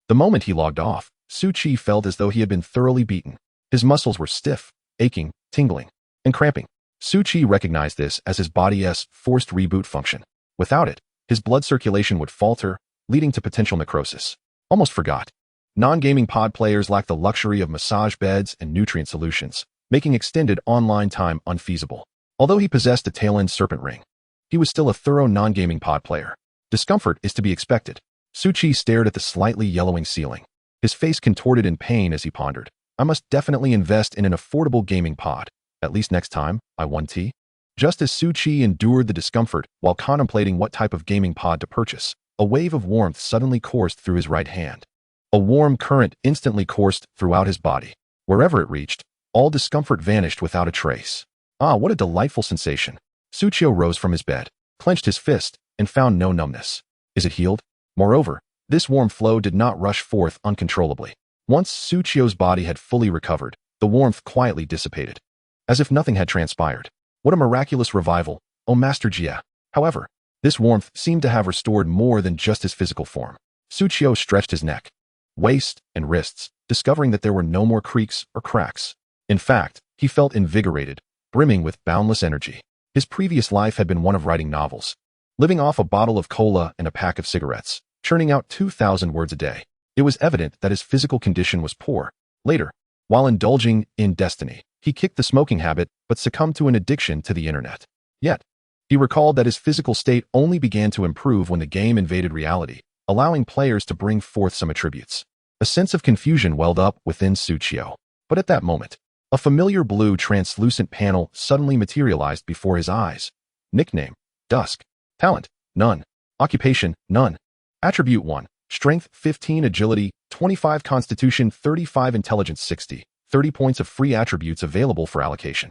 The moment he logged off, Su Chi felt as though he had been thoroughly beaten. His muscles were stiff, aching, tingling, and cramping. Su Chi recognized this as his body's forced reboot function. Without it, his blood circulation would falter, leading to potential necrosis. Almost forgot. Non-gaming pod players lack the luxury of massage beds and nutrient solutions, making extended online time unfeasible. Although he possessed a tail-end serpent ring, he was still a thorough non-gaming pod player. Discomfort is to be expected. Su Chi stared at the slightly yellowing ceiling. His face contorted in pain as he pondered. I must definitely invest in an affordable gaming pod. At least next time, I won tea. Just as Su Chi endured the discomfort while contemplating what type of gaming pod to purchase, a wave of warmth suddenly coursed through his right hand. A warm current instantly coursed throughout his body. Wherever it reached, all discomfort vanished without a trace. What a delightful sensation. Su Chi rose from his bed, clenched his fist, and found no numbness. Is it healed? Moreover, this warm flow did not rush forth uncontrollably. Once Su Chi's body had fully recovered, the warmth quietly dissipated, as if nothing had transpired. What a miraculous revival, O Master Jia. However, this warmth seemed to have restored more than just his physical form. Su Chi stretched his neck, waist, and wrists, discovering that there were no more creaks or cracks. In fact, he felt invigorated, brimming with boundless energy. His previous life had been one of writing novels, living off a bottle of cola and a pack of cigarettes, churning out 2,000 words a day. It was evident that his physical condition was poor. Later, while indulging in Destiny, he kicked the smoking habit but succumbed to an addiction to the internet. Yet, he recalled that his physical state only began to improve when the game invaded reality, allowing players to bring forth some attributes. A sense of confusion welled up within Su Chi. But at that moment, a familiar blue translucent panel suddenly materialized before his eyes. Nickname: Dusk. Talent: none. Occupation: none. Attribute 1. Strength 15, Agility 25, Constitution 35, Intelligence 60. 30 points of free attributes available for allocation.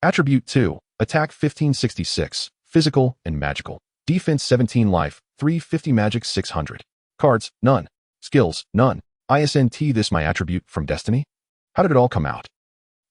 Attribute 2. Attack 1566, Physical and Magical. Defense 17, Life 350, Magic 600. Cards: none. Skills: none. Isn't this my attribute from Destiny? How did it all come out?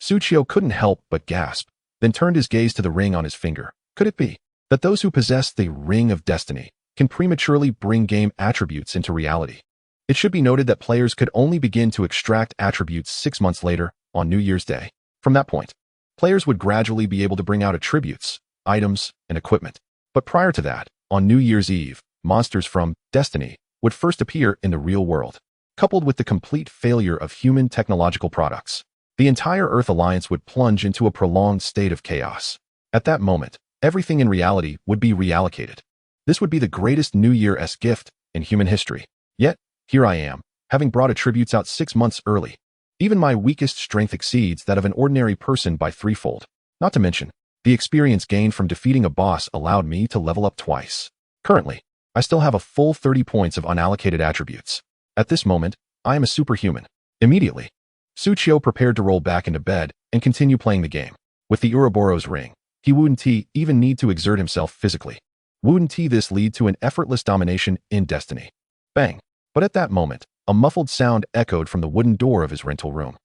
Su Chi couldn't help but gasp, then turned his gaze to the ring on his finger. Could it be that those who possess the Ring of Destiny can prematurely bring game attributes into reality? It should be noted that players could only begin to extract attributes 6 months later, on New Year's Day. From that point, players would gradually be able to bring out attributes, items, and equipment. But prior to that, on New Year's Eve, monsters from Destiny would first appear in the real world. Coupled with the complete failure of human technological products, the entire Earth Alliance would plunge into a prolonged state of chaos. At that moment, everything in reality would be reallocated. This would be the greatest New Year's gift in human history. Yet, here I am, having brought attributes out 6 months early. Even my weakest strength exceeds that of an ordinary person by threefold. Not to mention, the experience gained from defeating a boss allowed me to level up twice. Currently, I still have a full 30 points of unallocated attributes. At this moment, I am a superhuman. Immediately, Su Chi prepared to roll back into bed and continue playing the game. With the Ouroboros ring, he wouldn't even need to exert himself physically. Wouldn't this lead to an effortless domination in Destiny? Bang! But at that moment, a muffled sound echoed from the wooden door of his rental room.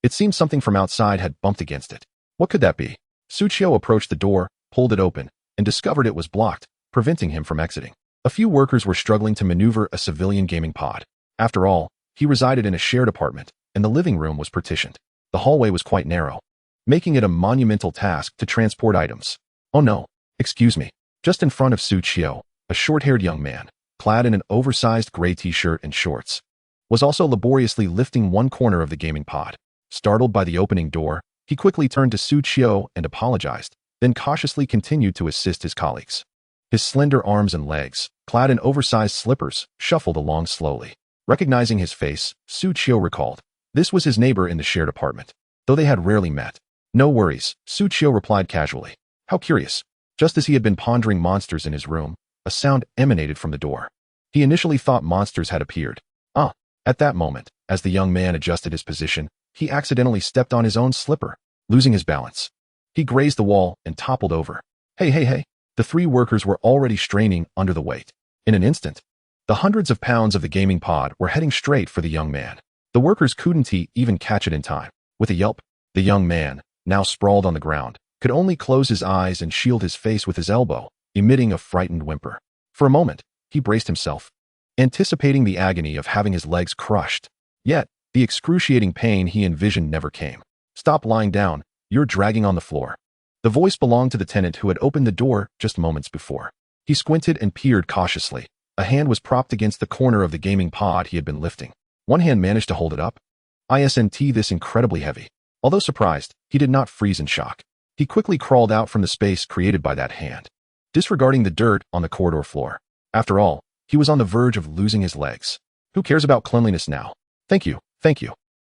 It seemed something from outside had bumped against it. What could that be? Suchio approached the door, pulled it open, and discovered it was blocked, preventing him from exiting. A few workers were struggling to maneuver a civilian gaming pod. After all, he resided in a shared apartment, and the living room was partitioned. The hallway was quite narrow, making it a monumental task to transport items. Oh no, excuse me. Just in front of Suchio, a short-haired young man, clad in an oversized gray t-shirt and shorts, was also laboriously lifting one corner of the gaming pod. Startled by the opening door, he quickly turned to Suchio and apologized, then cautiously continued to assist his colleagues. His slender arms and legs, clad in oversized slippers, shuffled along slowly. Recognizing his face, Suchio recalled. This was his neighbor in the shared apartment, though they had rarely met. No worries, Suchio replied casually. How curious. Just as he had been pondering monsters in his room, a sound emanated from the door. He initially thought monsters had appeared. At that moment, as the young man adjusted his position, he accidentally stepped on his own slipper, losing his balance. He grazed the wall and toppled over. Hey. The three workers were already straining under the weight. In an instant, the hundreds of pounds of the gaming pod were heading straight for the young man. The workers couldn't even catch it in time. With a yelp, the young man, now sprawled on the ground, could only close his eyes and shield his face with his elbow, emitting a frightened whimper. For a moment, he braced himself, anticipating the agony of having his legs crushed. Yet, the excruciating pain he envisioned never came. Stop lying down, you're dragging on the floor. The voice belonged to the tenant who had opened the door just moments before. He squinted and peered cautiously. A hand was propped against the corner of the gaming pod he had been lifting. One hand managed to hold it up. Isn't this incredibly heavy? Although surprised, he did not freeze in shock. He quickly crawled out from the space created by that hand, disregarding the dirt on the corridor floor. After all, he was on the verge of losing his legs. Who cares about cleanliness now? Thank you.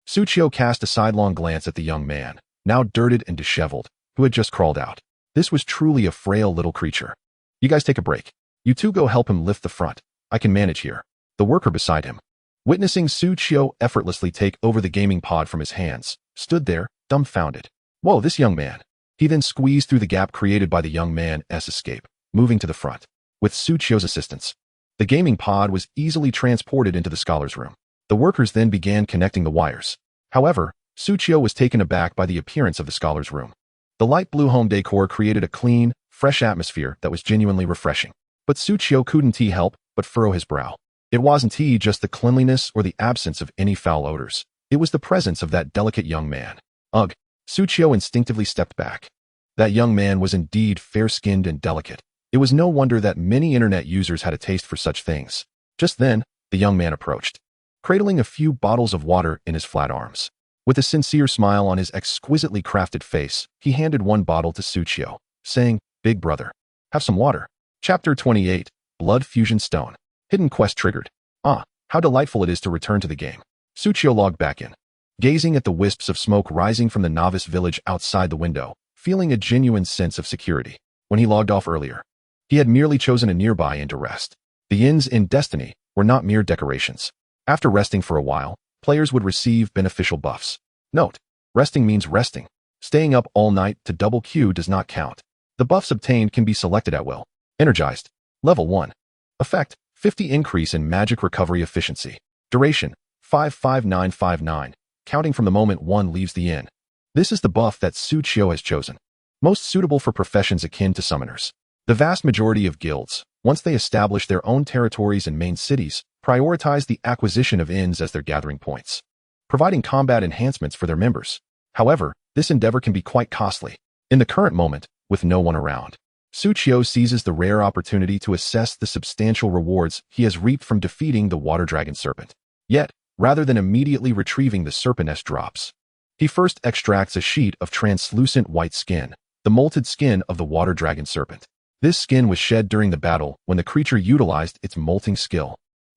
Suchio cast a sidelong glance at the young man, now dirted and disheveled, who had just crawled out. This was truly a frail little creature. You guys take a break. You two go help him lift the front. I can manage here. The worker beside him, witnessing Suchio effortlessly take over the gaming pod from his hands, stood there, dumbfounded. Whoa, this young man. He then squeezed through the gap created by the young man's escape, moving to the front. With Suchio's assistance, the gaming pod was easily transported into the scholar's room. The workers then began connecting the wires. However, Suchio was taken aback by the appearance of the scholar's room. The light blue home decor created a clean, fresh atmosphere that was genuinely refreshing. But Suchio couldn't help but furrow his brow. It wasn't just the cleanliness or the absence of any foul odors. It was the presence of that delicate young man. Ugh! Suchio instinctively stepped back. That young man was indeed fair-skinned and delicate. It was no wonder that many internet users had a taste for such things. Just then, the young man approached, cradling a few bottles of water in his flat arms. With a sincere smile on his exquisitely crafted face, he handed one bottle to Suchio, saying, "Big brother, have some water." Chapter 28, Blood Fusion Stone. Hidden quest triggered. How delightful it is to return to the game. Suchio logged back in, gazing at the wisps of smoke rising from the novice village outside the window, feeling a genuine sense of security. When he logged off earlier, he had merely chosen a nearby inn to rest. The inns in Destiny were not mere decorations. After resting for a while, players would receive beneficial buffs. Note: resting means resting. Staying up all night to double Q does not count. The buffs obtained can be selected at will. Energized. Level 1. Effect: 50 increase in magic recovery efficiency. Duration: 55959, counting from the moment one leaves the inn. This is the buff that Suchio has chosen, most suitable for professions akin to summoners. The vast majority of guilds, once they establish their own territories and main cities, prioritize the acquisition of inns as their gathering points, providing combat enhancements for their members. However, this endeavor can be quite costly. In the current moment, with no one around, Suchio seizes the rare opportunity to assess the substantial rewards he has reaped from defeating the water dragon serpent. Yet, rather than immediately retrieving the serpentess drops, he first extracts a sheet of translucent white skin, the molted skin of the water dragon serpent. This skin was shed during the battle when the creature utilized its molting skill.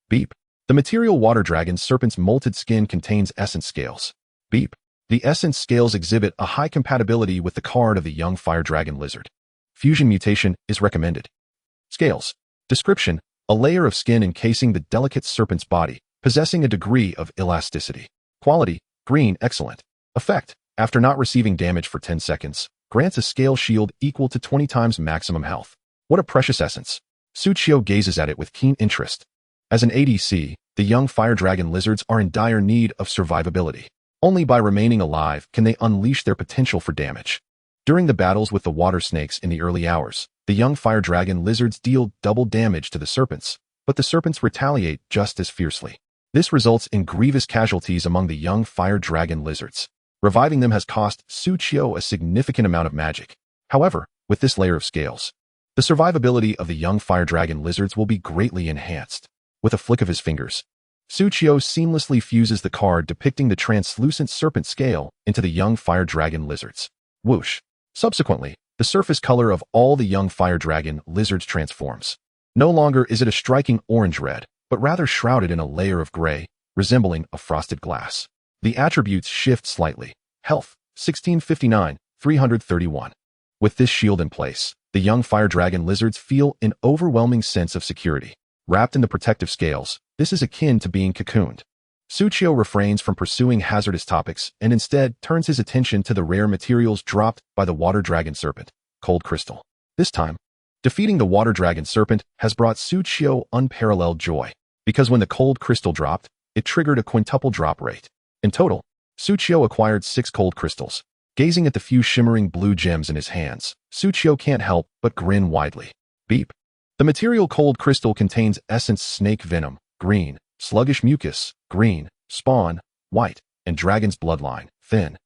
Beep. The material water dragon serpent's molted skin contains essence scales. Beep. The essence scales exhibit a high compatibility with the card of the young fire dragon lizard. Fusion mutation is recommended. Scales. Description: a layer of skin encasing the delicate serpent's body, possessing a degree of elasticity. Quality: green, excellent. Effect: after not receiving damage for 10 seconds, grants a scale shield equal to 20 times maximum health. What a precious essence. Suchio gazes at it with keen interest. As an ADC, the young fire dragon lizards are in dire need of survivability. Only by remaining alive can they unleash their potential for damage. During the battles with the water snakes in the early hours, the young fire dragon lizards deal double damage to the serpents, but the serpents retaliate just as fiercely. This results in grievous casualties among the young fire dragon lizards. Reviving them has cost Suchio a significant amount of magic. However, with this layer of scales, the survivability of the young fire dragon lizards will be greatly enhanced. With a flick of his fingers, Suchio seamlessly fuses the card depicting the translucent serpent scale into the young fire dragon lizards. Whoosh! Subsequently, the surface color of all the young fire dragon lizards transforms. No longer is it a striking orange-red, but rather shrouded in a layer of gray, resembling a frosted glass. The attributes shift slightly. Health, 1659, 331. With this shield in place, the young fire dragon lizards feel an overwhelming sense of security. Wrapped in the protective scales, this is akin to being cocooned. Suchio refrains from pursuing hazardous topics and instead turns his attention to the rare materials dropped by the water dragon serpent, cold crystal. This time, defeating the water dragon serpent has brought Suchio unparalleled joy, because when the cold crystal dropped, it triggered a quintuple drop rate. In total, Suchio acquired 6 cold crystals. Gazing at the few shimmering blue gems in his hands, Suchio can't help but grin widely. Beep. The material cold crystal contains essence snake venom, green, sluggish mucus, green, spawn, white, and dragon's bloodline, thin.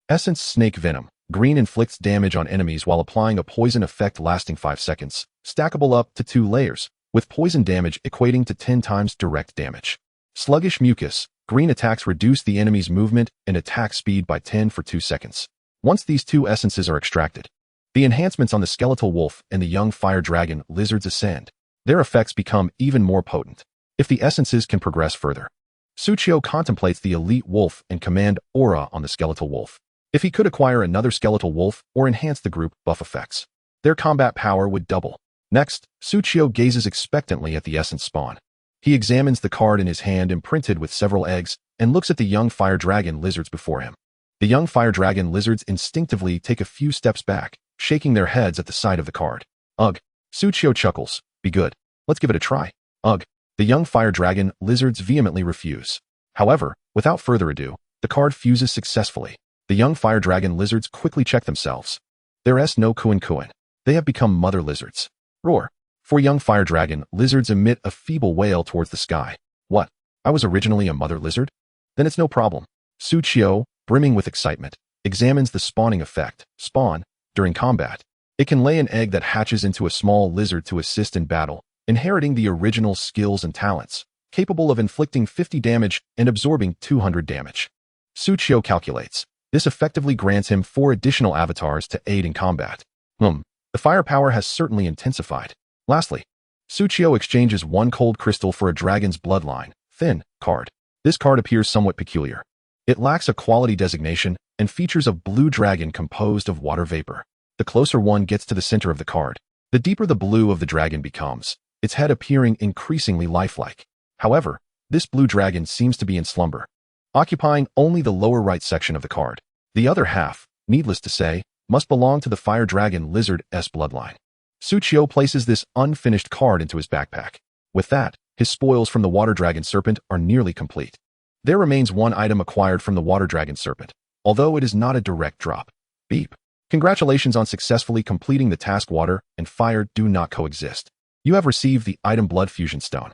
Essence snake venom, green inflicts damage on enemies while applying a poison effect lasting 5 seconds, stackable up to 2 layers, with poison damage equating to 10 times direct damage. Sluggish mucus, green attacks reduce the enemy's movement and attack speed by 10 for 2 seconds. Once these 2 essences are extracted, the enhancements on the skeletal wolf and the young fire dragon lizards ascend. Their effects become even more potent. If the essences can progress further, Suchio contemplates the elite wolf and command aura on the skeletal wolf. If he could acquire another skeletal wolf or enhance the group buff effects, their combat power would double. Next, Suchio gazes expectantly at the essence spawn. He examines the card in his hand imprinted with several eggs and looks at the young fire dragon lizards before him. The young fire dragon lizards instinctively take a few steps back, shaking their heads at the sight of the card. Ugh. Suchio chuckles. Be good. Let's give it a try. Ugh. The young fire dragon lizards vehemently refuse. However, without further ado, the card fuses successfully. The young fire dragon lizards quickly check themselves. There's no kuin. They have become mother lizards. Roar. 4 young fire dragon lizards emit a feeble wail towards the sky. What? I was originally a mother lizard? Then it's no problem. Suchio, brimming with excitement, examines the spawning effect. Spawn. During combat, it can lay an egg that hatches into a small lizard to assist in battle, inheriting the original skills and talents, capable of inflicting 50 damage and absorbing 200 damage. Suchio calculates. This effectively grants him 4 additional avatars to aid in combat. The firepower has certainly intensified. Lastly, Suchio exchanges 1 cold crystal for a dragon's bloodline, thin, card. This card appears somewhat peculiar. It lacks a quality designation and features a blue dragon composed of water vapor. The closer one gets to the center of the card, the deeper the blue of the dragon becomes, its head appearing increasingly lifelike. However, this blue dragon seems to be in slumber, occupying only the lower right section of the card. The other half, needless to say, must belong to the fire dragon lizard's bloodline. Suchio places this unfinished card into his backpack. With that, his spoils from the water dragon serpent are nearly complete. There remains 1 item acquired from the water dragon serpent, although it is not a direct drop. Beep. Congratulations on successfully completing the task. Water and fire do not coexist. You have received the item Blood Fusion Stone.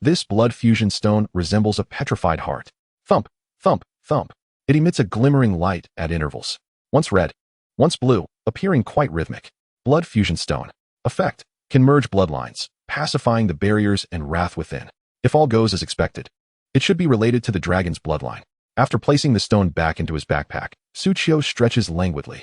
This Blood Fusion Stone resembles a petrified heart. Thump, thump, thump. It emits a glimmering light at intervals. Once red, once blue, appearing quite rhythmic. Blood Fusion Stone. Effect. Can merge bloodlines, pacifying the barriers and wrath within. If all goes as expected, it should be related to the dragon's bloodline. After placing the stone back into his backpack, Suchio stretches languidly.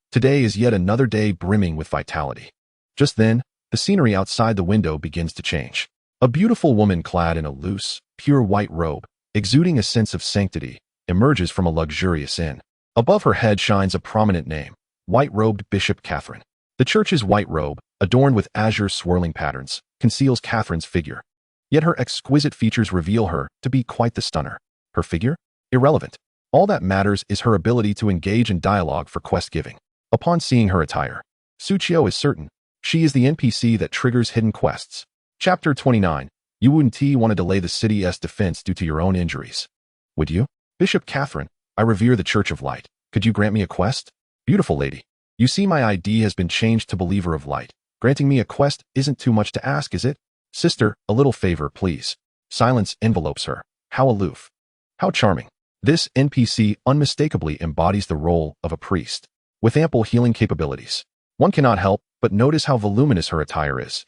Today is yet another day brimming with vitality. Just then, the scenery outside the window begins to change. A beautiful woman clad in a loose, pure white robe, exuding a sense of sanctity, emerges from a luxurious inn. Above her head shines a prominent name, White-Robed Bishop Catherine. The church's white robe, adorned with azure swirling patterns, conceals Catherine's figure. Yet her exquisite features reveal her to be quite the stunner. Her figure? Irrelevant. All that matters is her ability to engage in dialogue for quest giving. Upon seeing her attire, Suchio is certain she is the NPC that triggers hidden quests. Chapter 29. You wouldn't want to delay the city's defense due to your own injuries, would you? Bishop Catherine, I revere the Church of Light. Could you grant me a quest? Beautiful lady. You see my ID has been changed to Believer of Light. Granting me a quest isn't too much to ask, is it? Sister, a little favor, please. Silence envelopes her. How aloof. How charming. This NPC unmistakably embodies the role of a priest, with ample healing capabilities. One cannot help but notice how voluminous her attire is.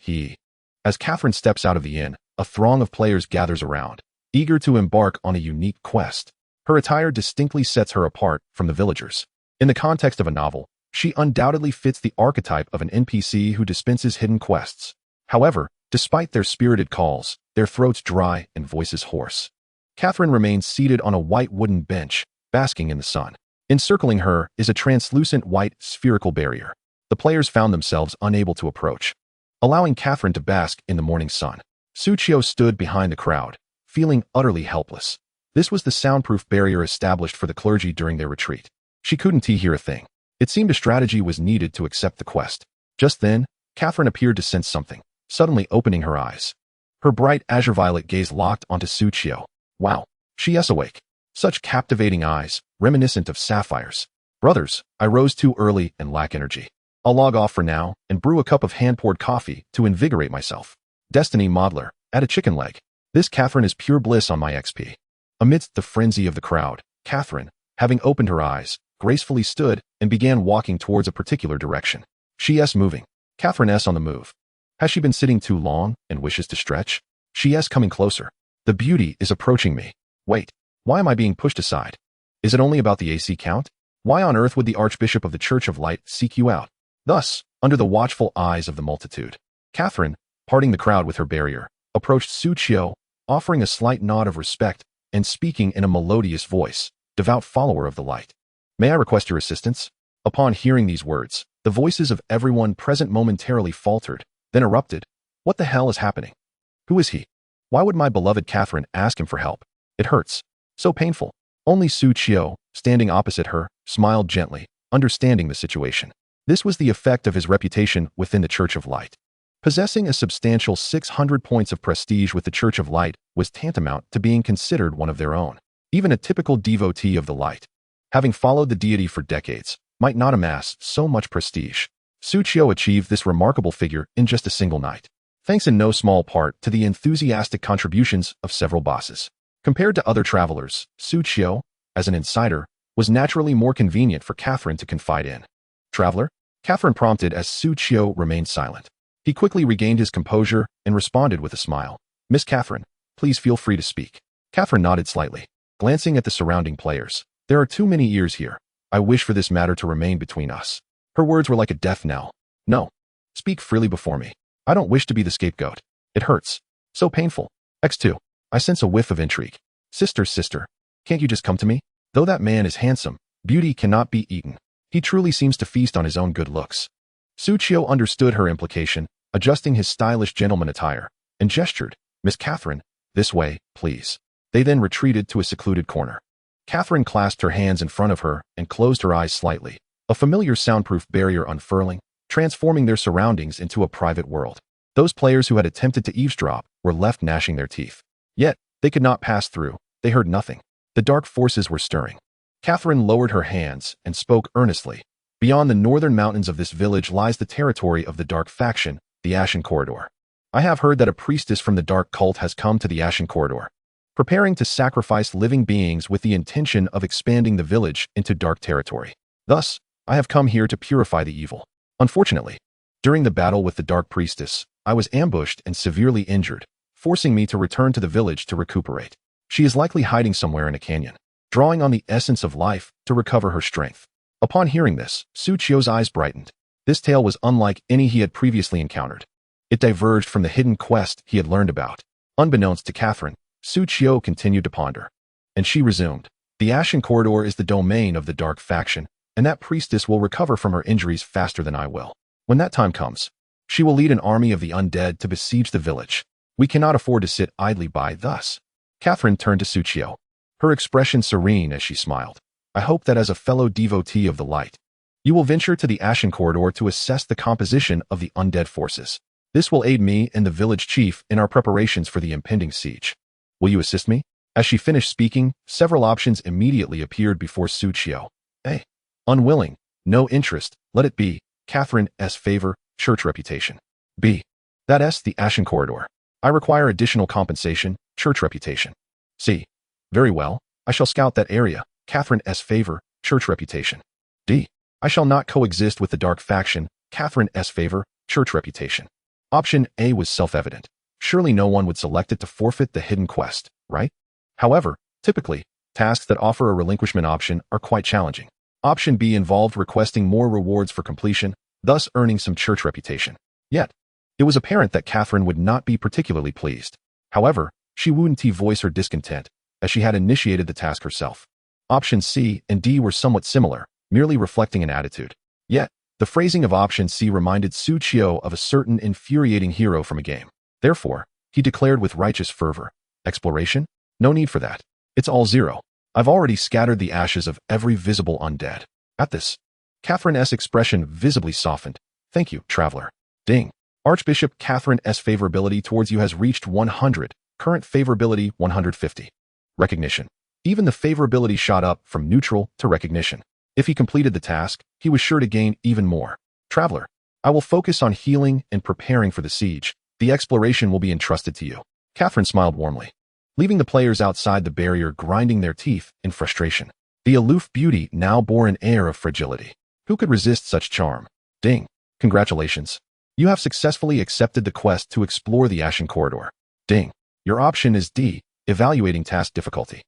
As Catherine steps out of the inn, a throng of players gathers around, eager to embark on a unique quest. Her attire distinctly sets her apart from the villagers. In the context of a novel, she undoubtedly fits the archetype of an NPC who dispenses hidden quests. However, despite their spirited calls, their throats dry and voices hoarse. Catherine remains seated on a white wooden bench, basking in the sun. Encircling her is a translucent white spherical barrier. The players found themselves unable to approach, allowing Catherine to bask in the morning sun. Suchio stood behind the crowd, feeling utterly helpless. This was the soundproof barrier established for the clergy during their retreat. She couldn't hear a thing. It seemed a strategy was needed to accept the quest. Just then, Catherine appeared to sense something, suddenly opening her eyes. Her bright azure-violet gaze locked onto Suchio. Wow, she is awake. Such captivating eyes, reminiscent of sapphires. Brothers, I rose too early and lack energy. I'll log off for now and brew a cup of hand-poured coffee to invigorate myself. Destiny Modeler, add a chicken leg. This Catherine is pure bliss on my XP. Amidst the frenzy of the crowd, Catherine, having opened her eyes, gracefully stood and began walking towards a particular direction. She is moving. Catherine is on the move. Has she been sitting too long and wishes to stretch? She is coming closer. The beauty is approaching me. Wait, why am I being pushed aside? Is it only about the AC count? Why on earth would the Archbishop of the Church of Light seek you out? Thus, under the watchful eyes of the multitude, Catherine, parting the crowd with her barrier, approached Suchio, offering a slight nod of respect and speaking in a melodious voice, devout follower of the light. May I request your assistance? Upon hearing these words, the voices of everyone present momentarily faltered, then erupted. What the hell is happening? Who is he? Why would my beloved Catherine ask him for help? It hurts. So painful. Only Suchio, standing opposite her, smiled gently, understanding the situation. This was the effect of his reputation within the Church of Light. Possessing a substantial 600 points of prestige with the Church of Light was tantamount to being considered one of their own. Even a typical devotee of the light, having followed the deity for decades, might not amass so much prestige. Suchio achieved this remarkable figure in just a single night, thanks in no small part to the enthusiastic contributions of several bosses. Compared to other travelers, Suchio, as an insider, was naturally more convenient for Catherine to confide in. Traveler? Catherine prompted as Suchio remained silent. He quickly regained his composure and responded with a smile. Miss Catherine, please feel free to speak. Catherine nodded slightly, glancing at the surrounding players. There are too many ears here. I wish for this matter to remain between us. Her words were like a death knell. No. Speak freely before me. I don't wish to be the scapegoat. It hurts. So painful. X2. I sense a whiff of intrigue. Sister, can't you just come to me? Though that man is handsome, beauty cannot be eaten. He truly seems to feast on his own good looks. Suchio understood her implication, adjusting his stylish gentleman attire, and gestured, Miss Catherine, this way, please. They then retreated to a secluded corner. Catherine clasped her hands in front of her and closed her eyes slightly, a familiar soundproof barrier unfurling, transforming their surroundings into a private world. Those players who had attempted to eavesdrop were left gnashing their teeth. Yet, they could not pass through. They heard nothing. The dark forces were stirring. Catherine lowered her hands and spoke earnestly. Beyond the northern mountains of this village lies the territory of the Dark Faction, the Ashen Corridor. I have heard that a priestess from the Dark Cult has come to the Ashen Corridor, preparing to sacrifice living beings with the intention of expanding the village into dark territory. Thus, I have come here to purify the evil. Unfortunately, during the battle with the Dark Priestess, I was ambushed and severely injured, forcing me to return to the village to recuperate. She is likely hiding somewhere in a canyon, drawing on the essence of life to recover her strength. Upon hearing this, Suchio's eyes brightened. This tale was unlike any he had previously encountered. It diverged from the hidden quest he had learned about. Unbeknownst to Catherine, Suchio continued to ponder. And she resumed, the Ashen Corridor is the domain of the Dark Faction, and that priestess will recover from her injuries faster than I will. When that time comes, she will lead an army of the undead to besiege the village. We cannot afford to sit idly by thus. Catherine turned to Suchio, her expression serene as she smiled. I hope that as a fellow devotee of the light, you will venture to the Ashen Corridor to assess the composition of the undead forces. This will aid me and the village chief in our preparations for the impending siege. Will you assist me? As she finished speaking, several options immediately appeared before Suchio. A. Unwilling. No interest. Let it be. Catherine S. Favor. Church reputation. B. That S. The Ashen Corridor. I require additional compensation. Church reputation. C. Very well. I shall scout that area. Catherine S. Favor. Church reputation. D. I shall not coexist with the dark faction. Catherine S. Favor. Church reputation. Option A was self-evident. Surely no one would select it to forfeit the hidden quest, right? However, typically, tasks that offer a relinquishment option are quite challenging. Option B involved requesting more rewards for completion, thus earning some church reputation. Yet, it was apparent that Catherine would not be particularly pleased. However, she wouldn't voice her discontent, as she had initiated the task herself. Options C and D were somewhat similar, merely reflecting an attitude. Yet, the phrasing of option C reminded Suchio of a certain infuriating hero from a game. Therefore, he declared with righteous fervor, exploration? No need for that. It's all zero. I've already scattered the ashes of every visible undead. At this, Catherine S. expression visibly softened. Thank you, traveler. Ding. Archbishop Catherine S. favorability towards you has reached 100. Current favorability 150. Recognition. Even the favorability shot up from neutral to recognition. If he completed the task, he was sure to gain even more. Traveler, I will focus on healing and preparing for the siege. The exploration will be entrusted to you. Catherine smiled warmly, leaving the players outside the barrier grinding their teeth in frustration. The aloof beauty now bore an air of fragility. Who could resist such charm? Ding. Congratulations. You have successfully accepted the quest to explore the Ashen Corridor. Ding. Your option is D, evaluating task difficulty.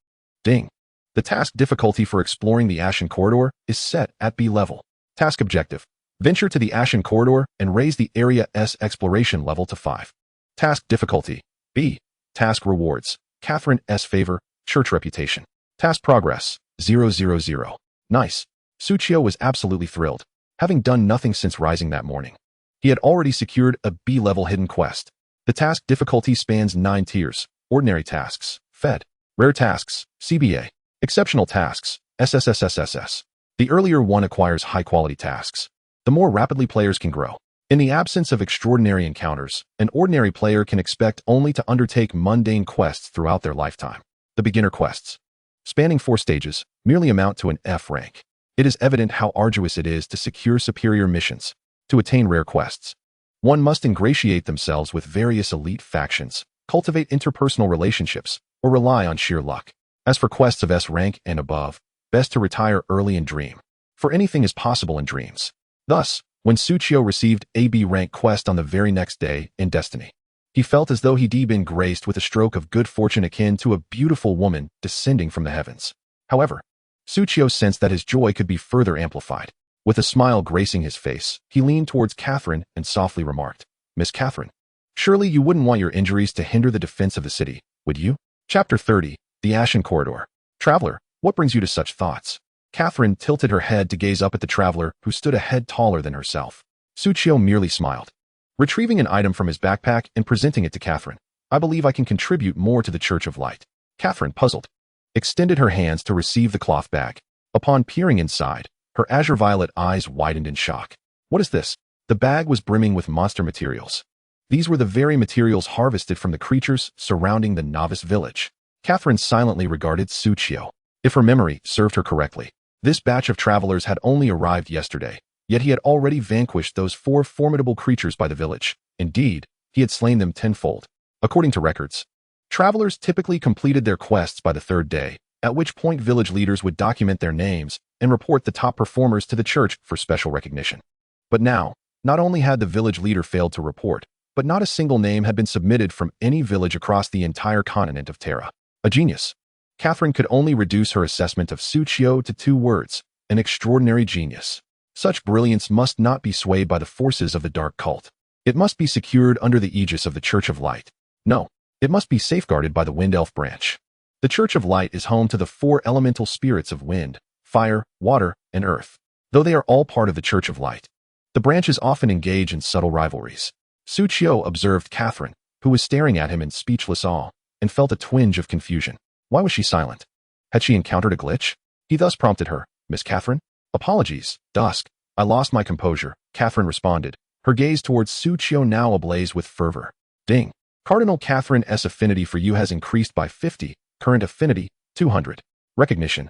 Ding. The task difficulty for exploring the Ashen Corridor is set at B level. Task objective. Venture to the Ashen Corridor and raise the Area S exploration level to 5. Task difficulty. B. Task rewards. Catherine S. Favor. Church reputation. Task progress. 000. Nice. Suchio was absolutely thrilled, having done nothing since rising that morning. He had already secured a B-level hidden quest. The task difficulty spans 9 tiers. Ordinary tasks. Fed. Rare tasks. CBA. Exceptional tasks. SSSSSS. The earlier one acquires high-quality tasks. The more rapidly players can grow. In the absence of extraordinary encounters, an ordinary player can expect only to undertake mundane quests throughout their lifetime. The beginner quests, spanning 4 stages, merely amount to an F rank. It is evident how arduous it is to secure superior missions. To attain rare quests, one must ingratiate themselves with various elite factions, cultivate interpersonal relationships, or rely on sheer luck. As for quests of S rank and above, best to retire early and dream, for anything is possible in dreams. Thus, when Suchio received a B rank quest on the very next day in Destiny, he felt as though he'd been graced with a stroke of good fortune akin to a beautiful woman descending from the heavens. However, Suchio sensed that his joy could be further amplified. With a smile gracing his face, he leaned towards Catherine and softly remarked, Miss Catherine, surely you wouldn't want your injuries to hinder the defense of the city, would you? Chapter 30, The Ashen Corridor. Traveler, what brings you to such thoughts? Catherine tilted her head to gaze up at the traveler who stood a head taller than herself. Suchio merely smiled, retrieving an item from his backpack and presenting it to Catherine. I believe I can contribute more to the Church of Light. Catherine, puzzled, extended her hands to receive the cloth bag. Upon peering inside, her azure violet eyes widened in shock. What is this? The bag was brimming with monster materials. These were the very materials harvested from the creatures surrounding the novice village. Catherine silently regarded Suchio. If her memory served her correctly, this batch of travelers had only arrived yesterday, yet he had already vanquished those 4 formidable creatures by the village. Indeed, he had slain them tenfold. According to records, travelers typically completed their quests by the 3rd day, at which point village leaders would document their names and report the top performers to the church for special recognition. But now, not only had the village leader failed to report, but not a single name had been submitted from any village across the entire continent of Terra. A genius. Catherine could only reduce her assessment of Suchio to 2 words, an extraordinary genius. Such brilliance must not be swayed by the forces of the dark cult. It must be secured under the aegis of the Church of Light. No, it must be safeguarded by the Wind Elf branch. The Church of Light is home to the 4 elemental spirits of wind, fire, water, and earth. Though they are all part of the Church of Light, the branches often engage in subtle rivalries. Suchio observed Catherine, who was staring at him in speechless awe, and felt a twinge of confusion. Why was she silent? Had she encountered a glitch? He thus prompted her, Miss Catherine? Apologies, Dusk. I lost my composure, Catherine responded, her gaze towards Suchio now ablaze with fervor. Ding. Cardinal Catherine S. affinity for you has increased by 50. Current affinity, 200. Recognition.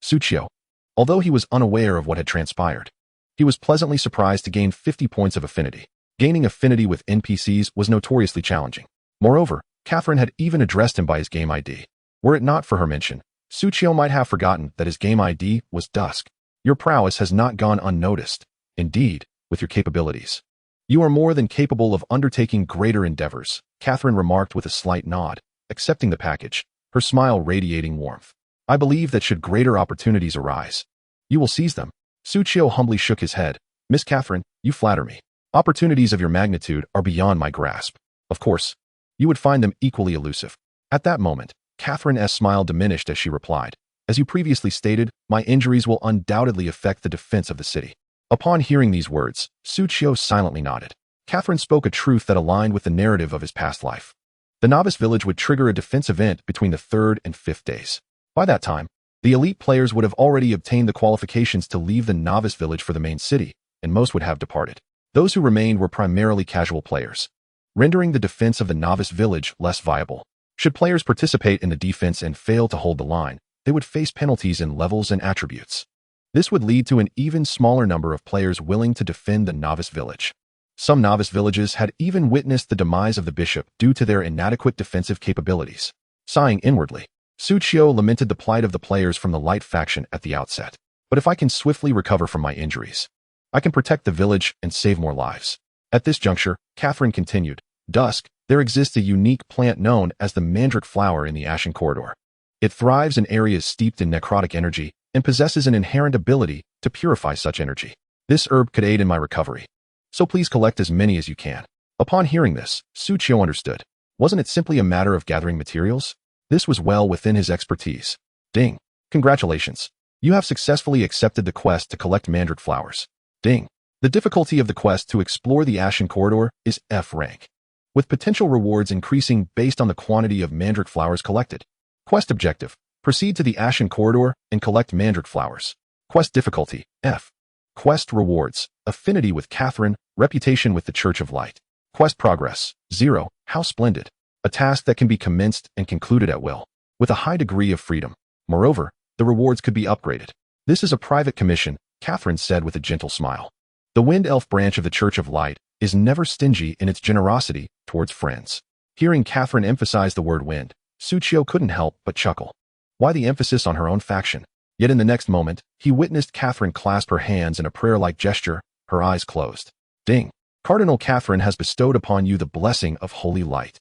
Suchio. Although he was unaware of what had transpired, he was pleasantly surprised to gain 50 points of affinity. Gaining affinity with NPCs was notoriously challenging. Moreover, Catherine had even addressed him by his game ID. Were it not for her mention, Suchio might have forgotten that his game ID was Dusk. Your prowess has not gone unnoticed. Indeed, with your capabilities, you are more than capable of undertaking greater endeavors, Catherine remarked with a slight nod, accepting the package, her smile radiating warmth. I believe that should greater opportunities arise, you will seize them. Suchio humbly shook his head. Miss Catherine, you flatter me. Opportunities of your magnitude are beyond my grasp. Of course, you would find them equally elusive. At that moment, Catherine's smile diminished as she replied, as you previously stated, my injuries will undoubtedly affect the defense of the city. Upon hearing these words, Suchio silently nodded. Catherine spoke a truth that aligned with the narrative of his past life. The novice village would trigger a defense event between the 3rd and 5th days. By that time, the elite players would have already obtained the qualifications to leave the novice village for the main city, and most would have departed. Those who remained were primarily casual players, rendering the defense of the novice village less viable. Should players participate in the defense and fail to hold the line, they would face penalties in levels and attributes. This would lead to an even smaller number of players willing to defend the novice village. Some novice villages had even witnessed the demise of the bishop due to their inadequate defensive capabilities. Sighing inwardly, Suchio lamented the plight of the players from the light faction at the outset. But if I can swiftly recover from my injuries, I can protect the village and save more lives. At this juncture, Catherine continued, Dusk, there exists a unique plant known as the mandrake flower in the Ashen Corridor. It thrives in areas steeped in necrotic energy and possesses an inherent ability to purify such energy. This herb could aid in my recovery, so please collect as many as you can. Upon hearing this, Suchio understood. Wasn't it simply a matter of gathering materials? This was well within his expertise. Ding. Congratulations. You have successfully accepted the quest to collect mandrake flowers. Ding. The difficulty of the quest to explore the Ashen Corridor is F rank, with potential rewards increasing based on the quantity of mandrake flowers collected. Quest objective. Proceed to the Ashen Corridor and collect mandrake flowers. Quest difficulty, F. Quest rewards, affinity with Catherine, reputation with the Church of Light. Quest progress, 0, how splendid. A task that can be commenced and concluded at will, with a high degree of freedom. Moreover, the rewards could be upgraded. This is a private commission, Catherine said with a gentle smile. The Wind Elf branch of the Church of Light is never stingy in its generosity towards friends. Hearing Catherine emphasize the word wind, Suchio couldn't help but chuckle. Why the emphasis on her own faction? Yet in the next moment, he witnessed Catherine clasp her hands in a prayer-like gesture, her eyes closed. Ding. Cardinal Catherine has bestowed upon you the blessing of holy light.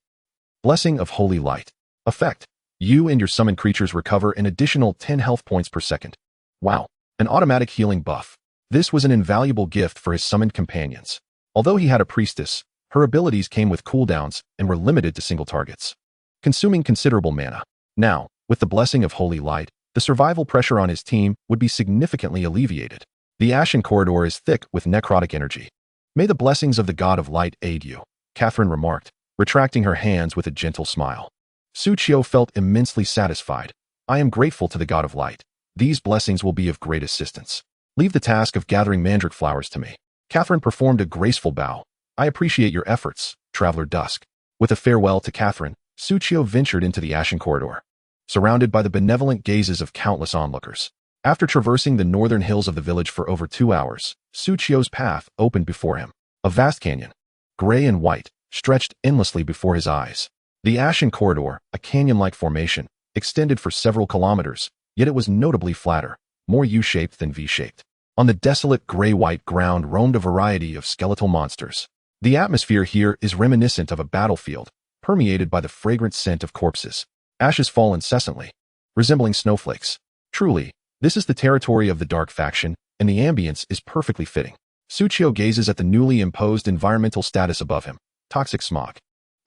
Blessing of holy light. Effect. You and your summoned creatures recover an additional 10 health points per second. Wow. An automatic healing buff. This was an invaluable gift for his summoned companions. Although he had a priestess, her abilities came with cooldowns and were limited to single targets, consuming considerable mana. Now, with the blessing of holy light, the survival pressure on his team would be significantly alleviated. The Ashen Corridor is thick with necrotic energy. May the blessings of the God of Light aid you, Catherine remarked, retracting her hands with a gentle smile. Suchio felt immensely satisfied. I am grateful to the God of Light. These blessings will be of great assistance. Leave the task of gathering mandrake flowers to me. Catherine performed a graceful bow. I appreciate your efforts, Traveler Dusk. With a farewell to Catherine, Suchio ventured into the Ashen Corridor, surrounded by the benevolent gazes of countless onlookers. After traversing the northern hills of the village for over 2 hours, Suchio's path opened before him. A vast canyon, gray and white, stretched endlessly before his eyes. The Ashen Corridor, a canyon-like formation, extended for several kilometers, yet it was notably flatter, more U-shaped than V-shaped. On the desolate gray-white ground roamed a variety of skeletal monsters. The atmosphere here is reminiscent of a battlefield, permeated by the fragrant scent of corpses. Ashes fall incessantly, resembling snowflakes. Truly, this is the territory of the Dark Faction, and the ambience is perfectly fitting. Suchio gazes at the newly imposed environmental status above him. Toxic smog.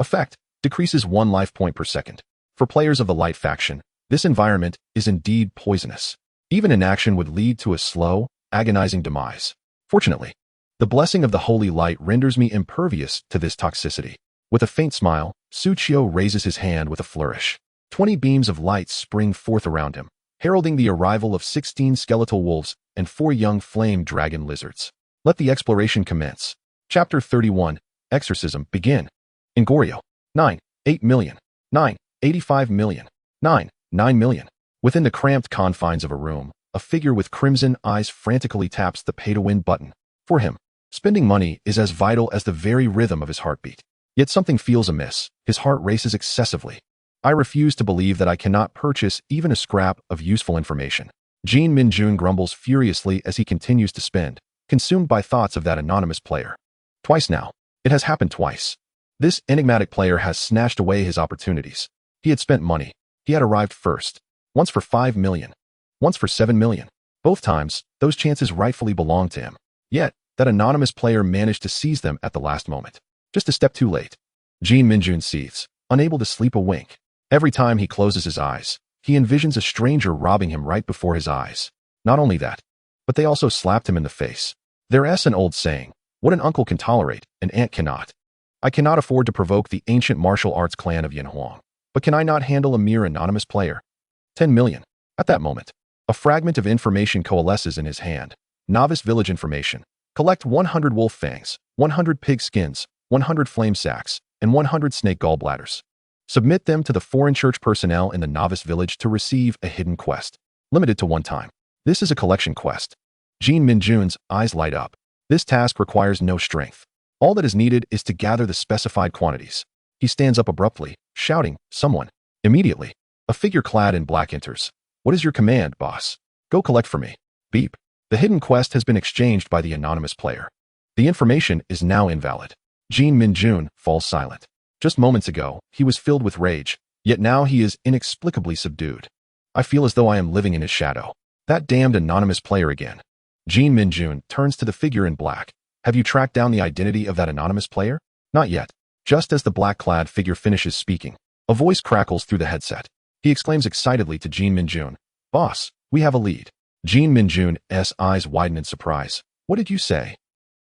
Effect. Decreases 1 life point per second. For players of the Light Faction, this environment is indeed poisonous. Even inaction would lead to a slow, agonizing demise. Fortunately, the blessing of the Holy Light renders me impervious to this toxicity. With a faint smile, Suchio raises his hand with a flourish. 20 beams of light spring forth around him, heralding the arrival of 16 skeletal wolves and 4 young flame dragon lizards. Let the exploration commence. Chapter 31, Exorcism, begin. Ingorio. 9, 8 million. 9, 85 million. 9, 9 million. Within the cramped confines of a room, a figure with crimson eyes frantically taps the pay-to-win button. For him, spending money is as vital as the very rhythm of his heartbeat. Yet something feels amiss. His heart races excessively. I refuse to believe that I cannot purchase even a scrap of useful information. Jin Minjun grumbles furiously as he continues to spend, consumed by thoughts of that anonymous player. Twice now. It has happened twice. This enigmatic player has snatched away his opportunities. He had spent money. He had arrived first. Once for 5 million. Once for 7 million. Both times, those chances rightfully belonged to him. Yet, that anonymous player managed to seize them at the last moment. Just a step too late. Jin Minjun seethes, unable to sleep a wink. Every time he closes his eyes, he envisions a stranger robbing him right before his eyes. Not only that, but they also slapped him in the face. There's an old saying, what an uncle can tolerate, an aunt cannot. I cannot afford to provoke the ancient martial arts clan of Yanhuang. But can I not handle a mere anonymous player? 10 million. At that moment, a fragment of information coalesces in his hand. Novice village information. Collect 100 wolf fangs, 100 pig skins, 100 flame sacks, and 100 snake gallbladders. Submit them to the foreign church personnel in the novice village to receive a hidden quest. Limited to one time. This is a collection quest. Jin Minjun's eyes light up. This task requires no strength. All that is needed is to gather the specified quantities. He stands up abruptly, shouting, someone. Immediately, a figure clad in black enters. What is your command, boss? Go collect for me. Beep. The hidden quest has been exchanged by the anonymous player. The information is now invalid. Jin Minjun falls silent. Just moments ago, he was filled with rage, yet now he is inexplicably subdued. I feel as though I am living in his shadow. That damned anonymous player again. Jin Minjun turns to the figure in black. Have you tracked down the identity of that anonymous player? Not yet. Just as the black-clad figure finishes speaking, a voice crackles through the headset. He exclaims excitedly to Jin Minjun, boss, we have a lead. Jin Minjun's eyes widen in surprise. What did you say?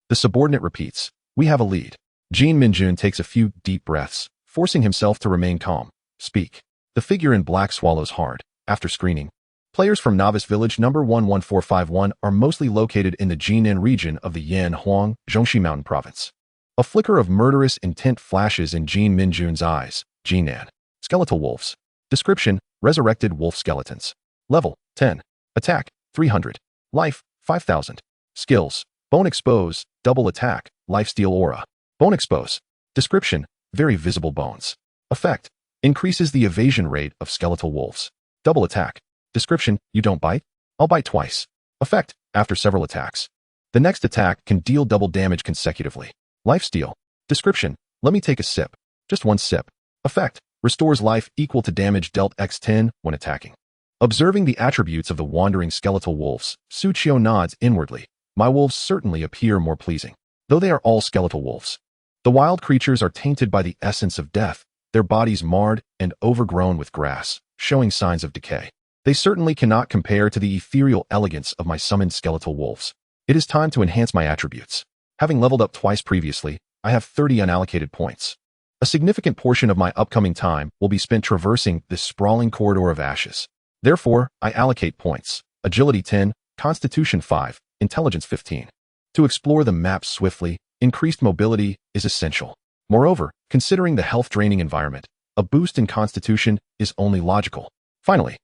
The subordinate repeats, we have a lead. Jin Minjun takes a few deep breaths, forcing himself to remain calm. Speak. The figure in black swallows hard. After screening, players from Novice Village number 11451 are mostly located in the Jinan region of the Yanhuang, Zhongxi Mountain Province. A flicker of murderous intent flashes in Jin Minjun's eyes. Jinan. Skeletal wolves. Description, resurrected wolf skeletons. Level, 10. Attack, 300. Life, 5,000. Skills, bone expose, double attack, lifesteal aura. Bone expose. Description, very visible bones. Effect, increases the evasion rate of skeletal wolves. Double attack. Description, you don't bite? I'll bite twice. Effect, after several attacks. The next attack can deal double damage consecutively. Lifesteal. Description, let me take a sip. Just one sip. Effect, restores life equal to damage dealt x10 when attacking. Observing the attributes of the wandering skeletal wolves, Su Qiu nods inwardly. My wolves certainly appear more pleasing, though they are all skeletal wolves. The wild creatures are tainted by the essence of death, their bodies marred and overgrown with grass, showing signs of decay. They certainly cannot compare to the ethereal elegance of my summoned skeletal wolves. It is time to enhance my attributes. Having leveled up twice previously, I have 30 unallocated points. A significant portion of my upcoming time will be spent traversing this sprawling corridor of ashes. Therefore, I allocate points. Agility 10, Constitution 5, Intelligence 15. To explore the map swiftly, increased mobility is essential. Moreover, considering the health-draining environment, a boost in Constitution is only logical. Finally,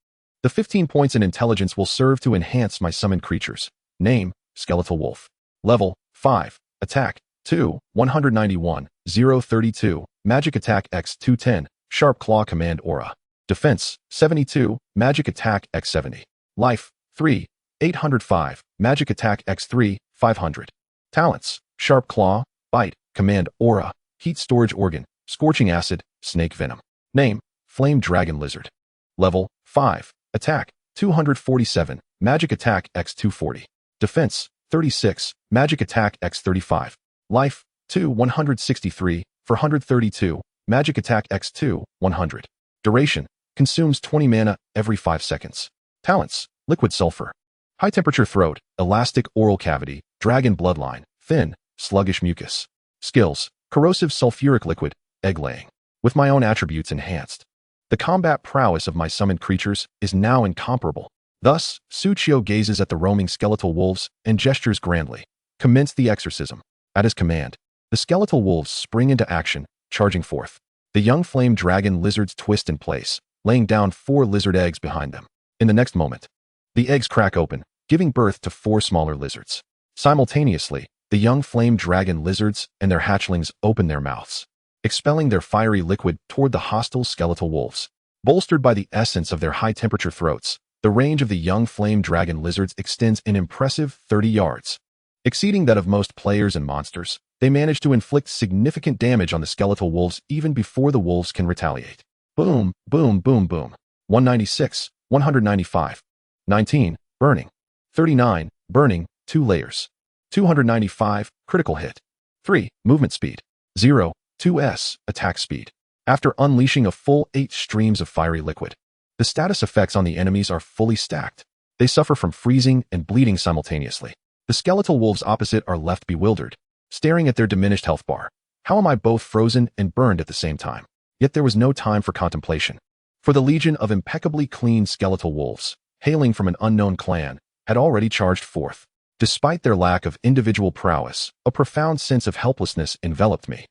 the 15 points in Intelligence will serve to enhance my summoned creatures. Name, Skeletal Wolf. Level, 5. Attack, 2, 191, 032, Magic Attack x 210, Sharp Claw Command Aura. Defense, 72, Magic Attack x 70. Life, 3, 805, Magic Attack x 3, 500. Talents, Sharp Claw, Bite, Command Aura, Heat Storage Organ, Scorching Acid, Snake Venom. Name, Flame Dragon Lizard. Level, 5. Attack, 247, Magic Attack x 240. Defense, 36, Magic Attack x 35. Life, 2, 163, 432, Magic Attack x 2, 100. Duration, consumes 20 mana every 5 seconds. Talents, Liquid Sulfur. High Temperature Throat, Elastic Oral Cavity, Dragon Bloodline, Thin, Sluggish Mucus. Skills, Corrosive Sulfuric Liquid, Egg Laying. With my own attributes enhanced, the combat prowess of my summoned creatures is now incomparable. Thus, Su Qiu gazes at the roaming skeletal wolves and gestures grandly. Commence the exorcism. At his command, the skeletal wolves spring into action, charging forth. The young flame dragon lizards twist in place, laying down 4 lizard eggs behind them. In the next moment, the eggs crack open, giving birth to 4 smaller lizards. Simultaneously, the young flame dragon lizards and their hatchlings open their mouths, expelling their fiery liquid toward the hostile skeletal wolves. Bolstered by the essence of their high-temperature throats, the range of the young flame dragon lizards extends an impressive 30 yards. Exceeding that of most players and monsters, they manage to inflict significant damage on the skeletal wolves even before the wolves can retaliate. Boom, boom, boom, boom. 196, 195. 19, burning. 39, burning, 2 layers. 295, critical hit. 3, movement speed. 0, 2s, attack speed. After unleashing a full 8 streams of fiery liquid, the status effects on the enemies are fully stacked. They suffer from freezing and bleeding simultaneously. The skeletal wolves opposite are left bewildered, staring at their diminished health bar. How am I both frozen and burned at the same time? Yet there was no time for contemplation. For the legion of impeccably clean skeletal wolves, hailing from an unknown clan, had already charged forth. Despite their lack of individual prowess, a profound sense of helplessness enveloped me,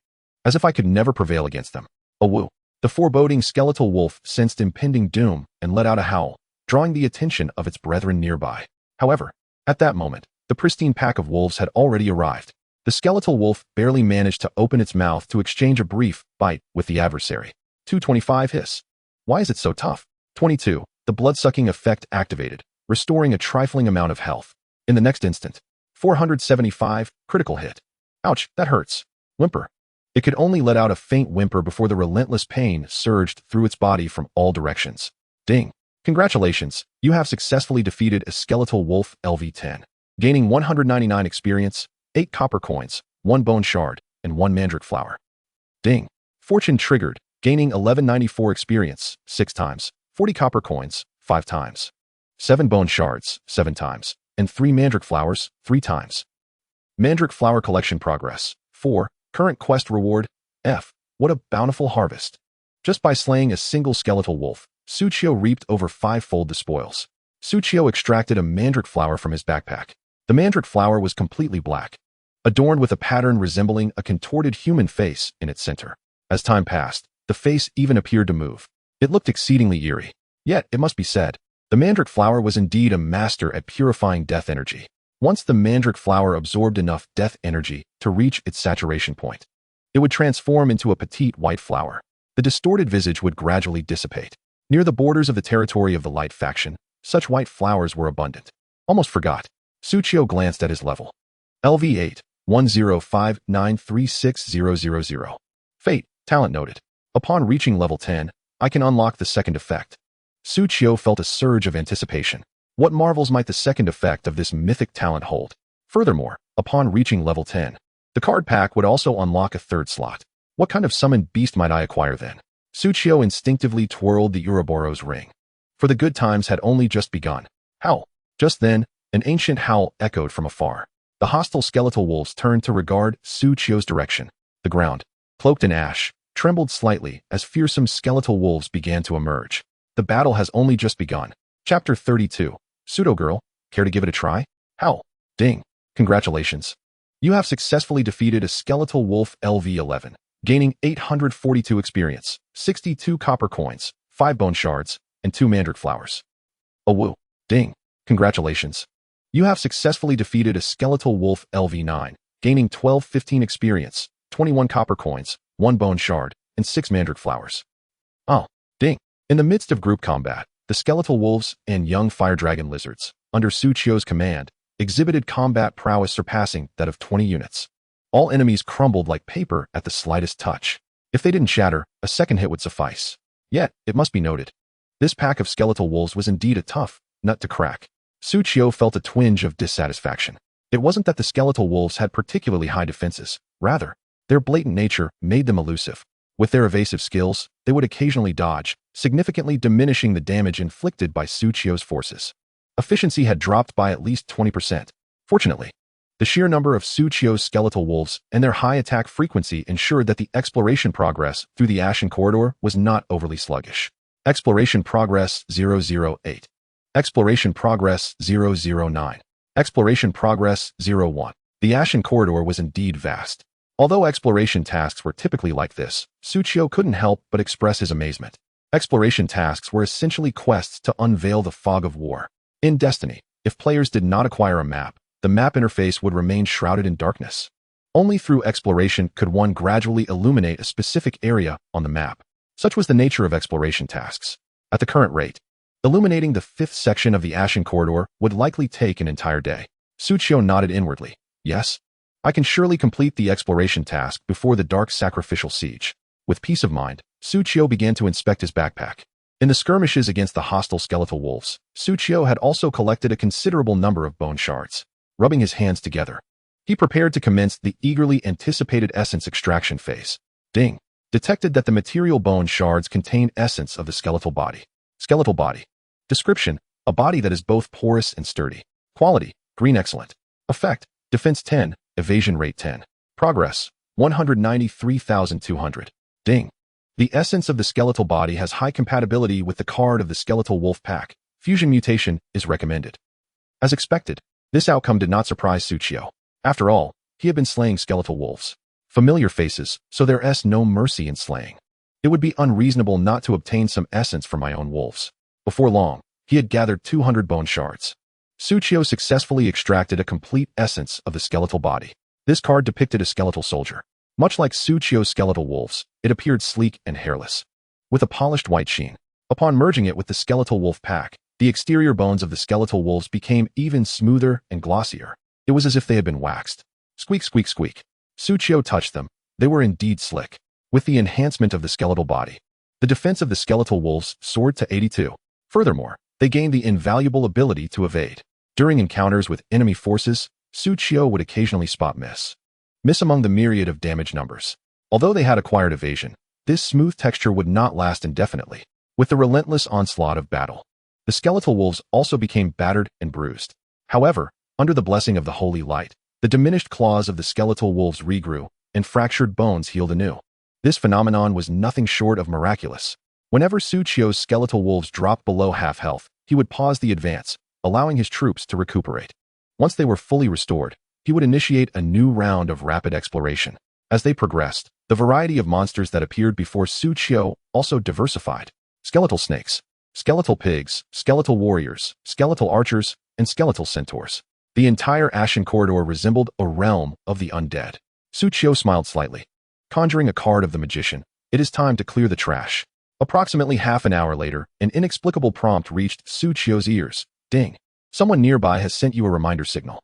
as if I could never prevail against them. Awoo! The foreboding skeletal wolf sensed impending doom and let out a howl, drawing the attention of its brethren nearby. However, at that moment, the pristine pack of wolves had already arrived. The skeletal wolf barely managed to open its mouth to exchange a brief bite with the adversary. 225 hiss. Why is it so tough? 22. The blood-sucking effect activated, restoring a trifling amount of health. In the next instant, 475, critical hit. Ouch, that hurts. Whimper. It could only let out a faint whimper before the relentless pain surged through its body from all directions. Ding. Congratulations, you have successfully defeated a skeletal wolf LV10, gaining 199 experience, 8 copper coins, 1 bone shard, and 1 mandrake flower. Ding. Fortune triggered, gaining 1194 experience, 6 times, 40 copper coins, 5 times, 7 bone shards, 7 times, and 3 mandrake flowers, 3 times. Mandrake flower collection progress, 4. Current quest reward, F. What a bountiful harvest. Just by slaying a single skeletal wolf, Suchio reaped over 5-fold the spoils. Suchio extracted a mandrake flower from his backpack. The mandrake flower was completely black, adorned with a pattern resembling a contorted human face in its center. As time passed, the face even appeared to move. It looked exceedingly eerie. Yet, it must be said, the mandrake flower was indeed a master at purifying death energy. Once the mandrake flower absorbed enough death energy to reach its saturation point, it would transform into a petite white flower. The distorted visage would gradually dissipate. Near the borders of the territory of the Light faction, such white flowers were abundant. Almost forgot. Suchio glanced at his level. LV8, 1059360000. Fate, talent noted. Upon reaching level 10, I can unlock the second effect. Suchio felt a surge of anticipation. What marvels might the second effect of this mythic talent hold? Furthermore, upon reaching level 10, the card pack would also unlock a third slot. What kind of summoned beast might I acquire then? Suchio instinctively twirled the Ouroboros ring. For the good times had only just begun. Howl! Just then, an ancient howl echoed from afar. The hostile skeletal wolves turned to regard Suchio's direction. The ground, cloaked in ash, trembled slightly as fearsome skeletal wolves began to emerge. The battle has only just begun. Chapter 32. Pseudo-girl, care to give it a try? Howl. Ding. Congratulations. You have successfully defeated a skeletal wolf LV11, gaining 842 experience, 62 copper coins, 5 bone shards, and 2 mandrake flowers. Awoo. Ding. Congratulations. You have successfully defeated a skeletal wolf LV9, gaining 1215 experience, 21 copper coins, 1 bone shard, and 6 mandrake flowers. Oh. Ding. In the midst of group combat, the skeletal wolves and young fire dragon lizards, under Suchio's command, exhibited combat prowess surpassing that of 20 units. All enemies crumbled like paper at the slightest touch. If they didn't shatter, a second hit would suffice. Yet, it must be noted, this pack of skeletal wolves was indeed a tough nut to crack. Suchio felt a twinge of dissatisfaction. It wasn't that the skeletal wolves had particularly high defenses. Rather, their blatant nature made them elusive. With their evasive skills, they would occasionally dodge, significantly diminishing the damage inflicted by Suchio's forces. Efficiency had dropped by at least 20%. Fortunately, the sheer number of Suchio's skeletal wolves and their high attack frequency ensured that the exploration progress through the Ashen Corridor was not overly sluggish. Exploration Progress 008. Exploration Progress 009. Exploration Progress 01. The Ashen Corridor was indeed vast. Although exploration tasks were typically like this, Suchio couldn't help but express his amazement. Exploration tasks were essentially quests to unveil the fog of war. In Destiny, if players did not acquire a map, the map interface would remain shrouded in darkness. Only through exploration could one gradually illuminate a specific area on the map. Such was the nature of exploration tasks. At the current rate, illuminating the 5th section of the Ashen Corridor would likely take an entire day. Suchio nodded inwardly. Yes, I can surely complete the exploration task before the Dark Sacrificial Siege. With peace of mind, Suchio began to inspect his backpack. In the skirmishes against the hostile skeletal wolves, Suchio had also collected a considerable number of bone shards. Rubbing his hands together, he prepared to commence the eagerly anticipated essence extraction phase. Ding! Detected that the material bone shards contain essence of the skeletal body. Skeletal body. Description: a body that is both porous and sturdy. Quality: green excellent. Effect: defense 10, evasion rate 10. Progress: 193,200. Ding! The essence of the skeletal body has high compatibility with the card of the skeletal wolf pack. Fusion mutation is recommended. As expected, this outcome did not surprise Suchio. After all, he had been slaying skeletal wolves. Familiar faces, so there's no mercy in slaying. It would be unreasonable not to obtain some essence from my own wolves. Before long, he had gathered 200 bone shards. Suchio successfully extracted a complete essence of the skeletal body. This card depicted a skeletal soldier. Much like Suchio's skeletal wolves, it appeared sleek and hairless, with a polished white sheen. Upon merging it with the skeletal wolf pack, the exterior bones of the skeletal wolves became even smoother and glossier. It was as if they had been waxed. Squeak, squeak, squeak. Suchio touched them. They were indeed slick. With the enhancement of the skeletal body, the defense of the skeletal wolves soared to 82. Furthermore, they gained the invaluable ability to evade. During encounters with enemy forces, Suchio would occasionally spot miss among the myriad of damage numbers. Although they had acquired evasion, this smooth texture would not last indefinitely. With the relentless onslaught of battle, the skeletal wolves also became battered and bruised. However, under the blessing of the holy light, the diminished claws of the skeletal wolves regrew, and fractured bones healed anew. This phenomenon was nothing short of miraculous. Whenever Suchio's skeletal wolves dropped below half health, he would pause the advance, allowing his troops to recuperate. Once they were fully restored, he would initiate a new round of rapid exploration. As they progressed, the variety of monsters that appeared before Suchio also diversified. Skeletal snakes, skeletal pigs, skeletal warriors, skeletal archers, and skeletal centaurs. The entire Ashen Corridor resembled a realm of the undead. Suchio smiled slightly. Conjuring a card of the magician, it is time to clear the trash. Approximately half an hour later, an inexplicable prompt reached Suchio's ears. Ding! Someone nearby has sent you a reminder signal.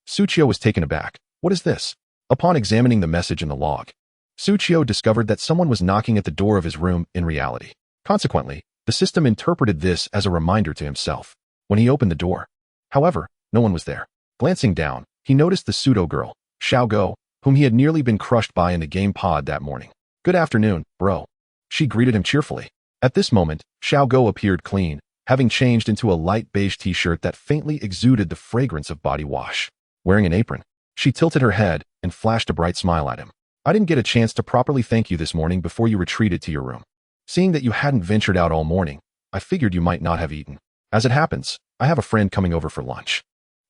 Suchio was taken aback. What is this? Upon examining the message in the log, Suchio discovered that someone was knocking at the door of his room in reality. Consequently, the system interpreted this as a reminder to himself. When he opened the door, however, no one was there. Glancing down, he noticed the pseudo-girl, Xiaogo, whom he had nearly been crushed by in the game pod that morning. Good afternoon, bro. She greeted him cheerfully. At this moment, Xiaogo appeared clean, having changed into a light beige t-shirt that faintly exuded the fragrance of body wash. Wearing an apron, she tilted her head and flashed a bright smile at him. I didn't get a chance to properly thank you this morning before you retreated to your room. Seeing that you hadn't ventured out all morning, I figured you might not have eaten. As it happens, I have a friend coming over for lunch,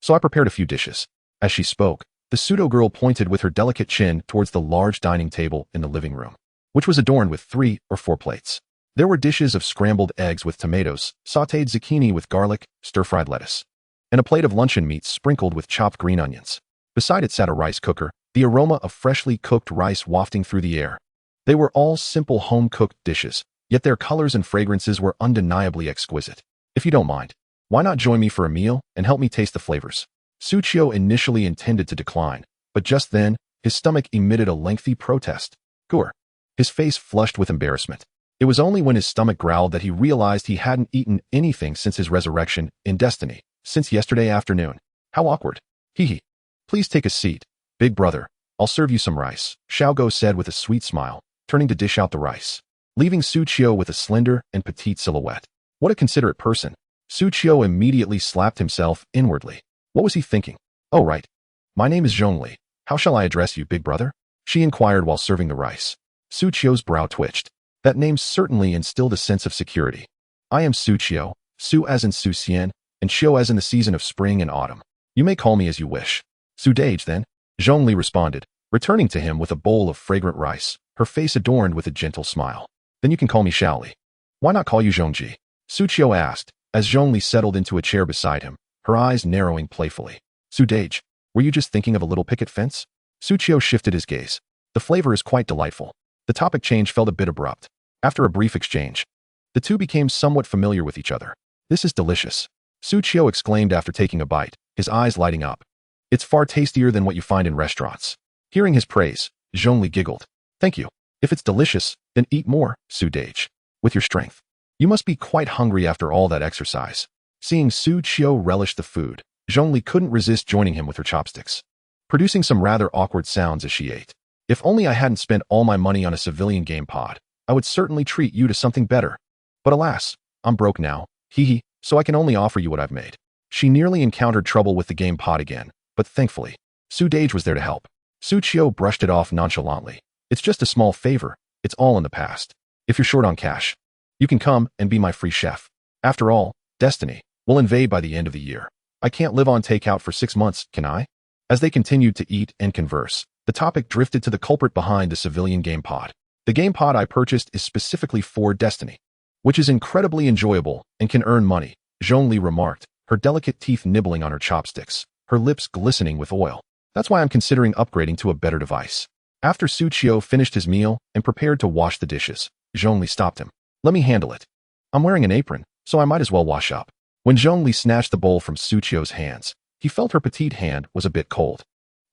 so I prepared a few dishes. As she spoke, the pseudo-girl pointed with her delicate chin towards the large dining table in the living room, which was adorned with 3 or 4 plates. There were dishes of scrambled eggs with tomatoes, sautéed zucchini with garlic, stir-fried lettuce, and a plate of luncheon meat sprinkled with chopped green onions. Beside it sat a rice cooker, the aroma of freshly cooked rice wafting through the air. They were all simple home-cooked dishes, yet their colors and fragrances were undeniably exquisite. If you don't mind, why not join me for a meal and help me taste the flavors? Suchio initially intended to decline, but just then, his stomach emitted a lengthy protest. Gur. His face flushed with embarrassment. It was only when his stomach growled that he realized he hadn't eaten anything since his resurrection in Destiny, since yesterday afternoon. How awkward. Hee. Please take a seat, big brother. I'll serve you some rice, Xiaogo said with a sweet smile, turning to dish out the rice, leaving Suchio with a slender and petite silhouette. What a considerate person. Suchio immediately slapped himself inwardly. What was he thinking? Oh right. My name is Zhongli. How shall I address you, big brother? She inquired while serving the rice. Suchio's brow twitched. That name certainly instilled a sense of security. I am Suchio, Su as in Suxian, and Xiao as in the season of spring and autumn. You may call me as you wish. Sudage then, Zhongli responded, returning to him with a bowl of fragrant rice, her face adorned with a gentle smile. Then you can call me Xiaoli. Why not call you Zhongji? Suqiu asked, as Zhongli settled into a chair beside him, her eyes narrowing playfully. Sudage, were you just thinking of a little picket fence? Suqiu shifted his gaze. The flavor is quite delightful. The topic change felt a bit abrupt. After a brief exchange, the two became somewhat familiar with each other. This is delicious. Suqiu exclaimed after taking a bite, his eyes lighting up. It's far tastier than what you find in restaurants. Hearing his praise, Zhongli giggled. Thank you. If it's delicious, then eat more, Sudage. With your strength. You must be quite hungry after all that exercise. Seeing Suqiu relish the food, Zhongli couldn't resist joining him with her chopsticks, producing some rather awkward sounds as she ate. If only I hadn't spent all my money on a civilian game pod, I would certainly treat you to something better. But alas, I'm broke now, hee, so I can only offer you what I've made. She nearly encountered trouble with the game pod again, but thankfully, Sudage was there to help. Suqiu brushed it off nonchalantly. It's just a small favor, it's all in the past. If you're short on cash, you can come and be my free chef. After all, Destiny will invade by the end of the year. I can't live on takeout for 6 months, can I? As they continued to eat and converse, the topic drifted to the culprit behind the civilian game pod. The game pod I purchased is specifically for Destiny, which is incredibly enjoyable and can earn money, Zhongli remarked, her delicate teeth nibbling on her chopsticks, her lips glistening with oil. That's why I'm considering upgrading to a better device. After Suqiu finished his meal and prepared to wash the dishes, Zhongli stopped him. Let me handle it. I'm wearing an apron, so I might as well wash up. When Zhongli snatched the bowl from Suqiu's hands, he felt her petite hand was a bit cold.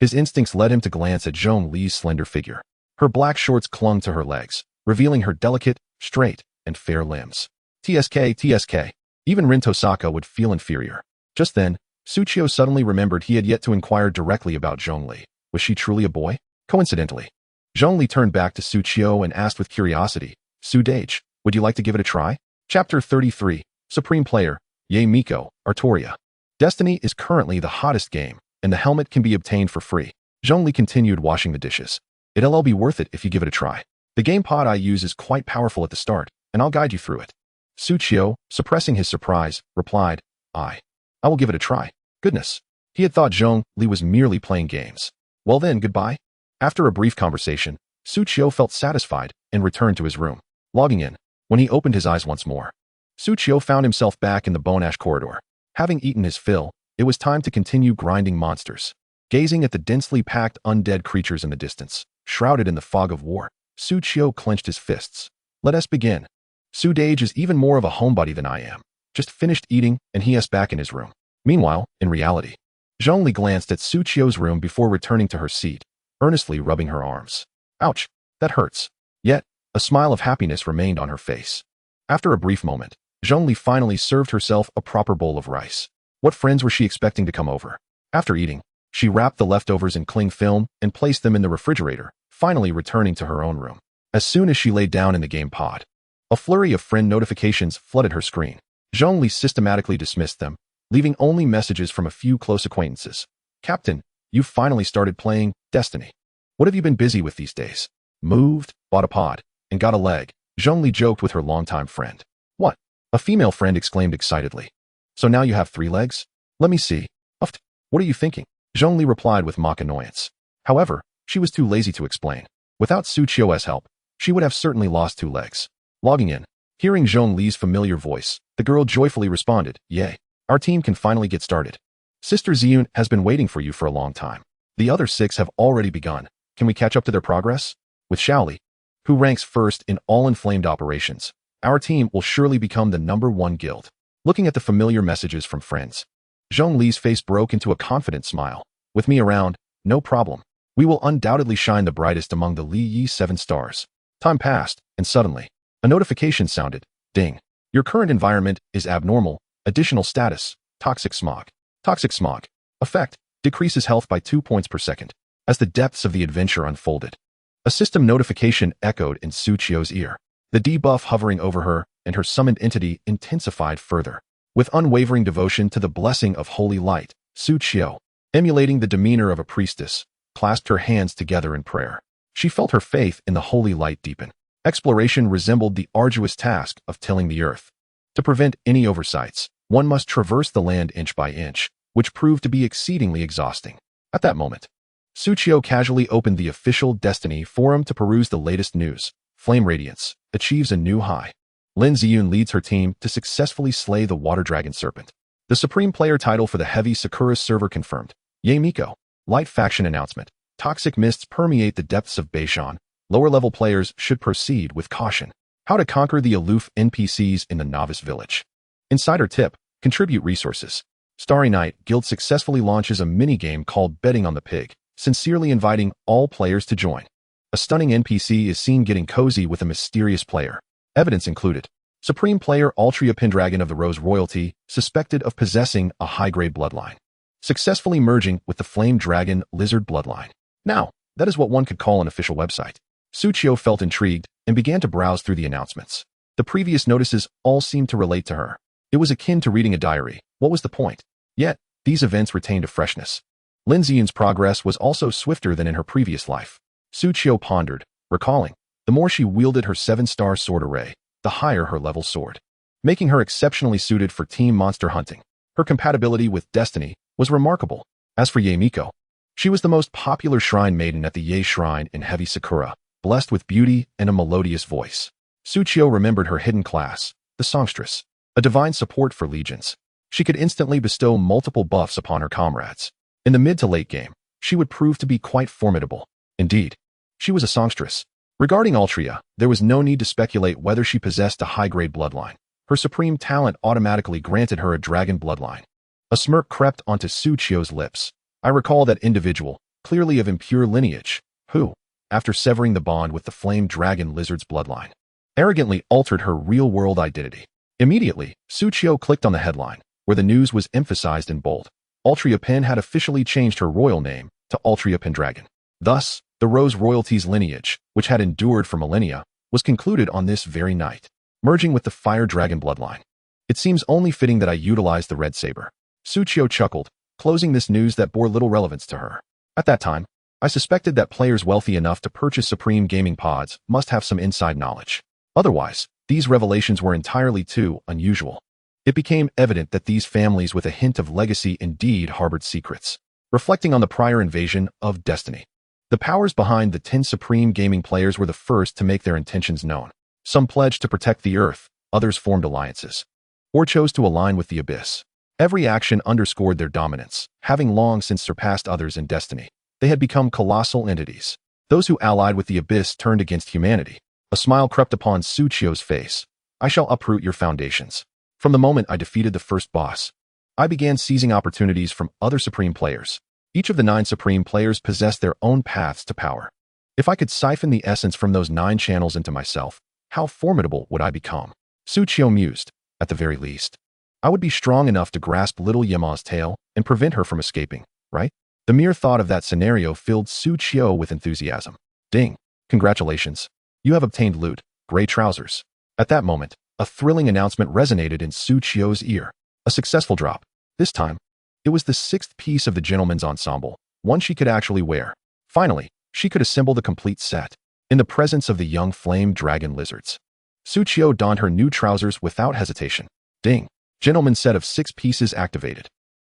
His instincts led him to glance at Zhongli's slender figure. Her black shorts clung to her legs, revealing her delicate, straight, and fair limbs. TSK. Even Rin Tosaka would feel inferior. Just then, Suqiu suddenly remembered he had yet to inquire directly about Zhongli. Was she truly a boy? Coincidentally, Zhongli turned back to Suqiu and asked with curiosity, Sudage, would you like to give it a try? Chapter 33, Supreme Player, Ye Miko, Artoria. Destiny is currently the hottest game, and the helmet can be obtained for free. Zhongli continued washing the dishes. It'll be worth it if you give it a try. The game pod I use is quite powerful at the start, and I'll guide you through it. Suqiu, suppressing his surprise, replied, I will give it a try. Goodness. He had thought Zhongli was merely playing games. Well then, goodbye. After a brief conversation, Suqiu felt satisfied and returned to his room. Logging in, when he opened his eyes once more, Suqiu found himself back in the bone ash corridor. Having eaten his fill, it was time to continue grinding monsters. Gazing at the densely packed undead creatures in the distance, shrouded in the fog of war, Suqiu clenched his fists. Let us begin. Sudage is even more of a homebody than I am. Just finished eating, and he is back in his room. Meanwhile, in reality, Zhongli glanced at Suqiu's room before returning to her seat, earnestly rubbing her arms. Ouch, that hurts. Yet, a smile of happiness remained on her face. After a brief moment, Zhongli finally served herself a proper bowl of rice. What friends was she expecting to come over? After eating, she wrapped the leftovers in cling film and placed them in the refrigerator, finally returning to her own room. As soon as she laid down in the game pod, a flurry of friend notifications flooded her screen. Zhongli systematically dismissed them, leaving only messages from a few close acquaintances. Captain, you've finally started playing Destiny. What have you been busy with these days? Moved, bought a pod, and got a leg, Zhongli joked with her longtime friend. What? A female friend exclaimed excitedly. So now you have 3 legs? Let me see. Uft. What are you thinking? Zhongli replied with mock annoyance. However, she was too lazy to explain. Without Suqiu's help, she would have certainly lost 2 legs. Logging in, hearing Zhongli's familiar voice, the girl joyfully responded, Yay. Our team can finally get started. Sister Ziyun has been waiting for you for a long time. The other 6 have already begun. Can we catch up to their progress? With Shaoli, who ranks first in all inflamed operations, our team will surely become the #1 guild. Looking at the familiar messages from friends, Zhongli's face broke into a confident smile. With me around, no problem. We will undoubtedly shine the brightest among the Li Yi 7 stars. Time passed, and suddenly, a notification sounded. Ding. Your current environment is abnormal. Additional status, toxic smog. Toxic smog. Effect, decreases health by 2 points per second. As the depths of the adventure unfolded, a system notification echoed in Suqiu's ear. The debuff hovering over her and her summoned entity intensified further. With unwavering devotion to the blessing of holy light, Suqiu, emulating the demeanor of a priestess, clasped her hands together in prayer. She felt her faith in the holy light deepen. Exploration resembled the arduous task of tilling the earth. To prevent any oversights, one must traverse the land inch by inch, which proved to be exceedingly exhausting. At that moment, Suqiu casually opened the official Destiny forum to peruse the latest news. Flame Radiance achieves a new high. Lin Ziyun leads her team to successfully slay the water dragon serpent. The supreme player title for the heavy Sakura server confirmed. Yae Miko. Light faction announcement. Toxic mists permeate the depths of Beishan. Lower-level players should proceed with caution. How to conquer the aloof NPCs in the novice village. Insider tip. Contribute resources. Starry Night Guild successfully launches a mini-game called Betting on the Pig, sincerely inviting all players to join. A stunning NPC is seen getting cozy with a mysterious player. Evidence included. Supreme player Altria Pendragon of the Rose Royalty, suspected of possessing a high-grade bloodline. Successfully merging with the Flame Dragon Lizard bloodline. Now, that is what one could call an official website. Suchio felt intrigued and began to browse through the announcements. The previous notices all seemed to relate to her. It was akin to reading a diary. What was the point? Yet, these events retained a freshness. Lin Ziyun's progress was also swifter than in her previous life. Suchio pondered, recalling, the more she wielded her 7-star sword array, the higher her level soared, making her exceptionally suited for team monster hunting. Her compatibility with destiny was remarkable. As for Yae Miko, she was the most popular shrine maiden at the Yae Shrine in Heavy Sakura, blessed with beauty and a melodious voice. Suchio remembered her hidden class, the songstress, a divine support for legions. She could instantly bestow multiple buffs upon her comrades. In the mid to late game, she would prove to be quite formidable. Indeed, she was a songstress. Regarding Altria, there was no need to speculate whether she possessed a high-grade bloodline. Her supreme talent automatically granted her a dragon bloodline. A smirk crept onto Suchio's lips. I recall that individual, clearly of impure lineage, who, after severing the bond with the flame dragon lizard's bloodline, arrogantly altered her real-world identity. Immediately, Suchio clicked on the headline, where the news was emphasized in bold. Altria Pen had officially changed her royal name to Altria Pendragon. Thus, the Rose Royalty's lineage, which had endured for millennia, was concluded on this very night, merging with the Fire Dragon bloodline. It seems only fitting that I utilize the red saber. Suchio chuckled, closing this news that bore little relevance to her. At that time, I suspected that players wealthy enough to purchase Supreme Gaming Pods must have some inside knowledge. Otherwise, these revelations were entirely too unusual. It became evident that these families with a hint of legacy indeed harbored secrets, reflecting on the prior invasion of Destiny. The powers behind the 10 Supreme Gaming players were the first to make their intentions known. Some pledged to protect the Earth, others formed alliances, or chose to align with the Abyss. Every action underscored their dominance, having long since surpassed others in Destiny. They had become colossal entities. Those who allied with the Abyss turned against humanity. A smile crept upon Suchio's face. I shall uproot your foundations. From the moment I defeated the first boss, I began seizing opportunities from other Supreme players. Each of the 9 Supreme players possessed their own paths to power. If I could siphon the essence from those 9 channels into myself, how formidable would I become? Suchio mused. At the very least, I would be strong enough to grasp little Yama's tail and prevent her from escaping, right? The mere thought of that scenario filled Suchio with enthusiasm. Ding! Congratulations. You have obtained loot, gray trousers. At that moment, a thrilling announcement resonated in Suchio's ear. A successful drop. This time, it was the 6th piece of the gentleman's ensemble, one she could actually wear. Finally, she could assemble the complete set. In the presence of the young flame dragon lizards, Suchio donned her new trousers without hesitation. Ding. Gentleman's set of 6 pieces activated.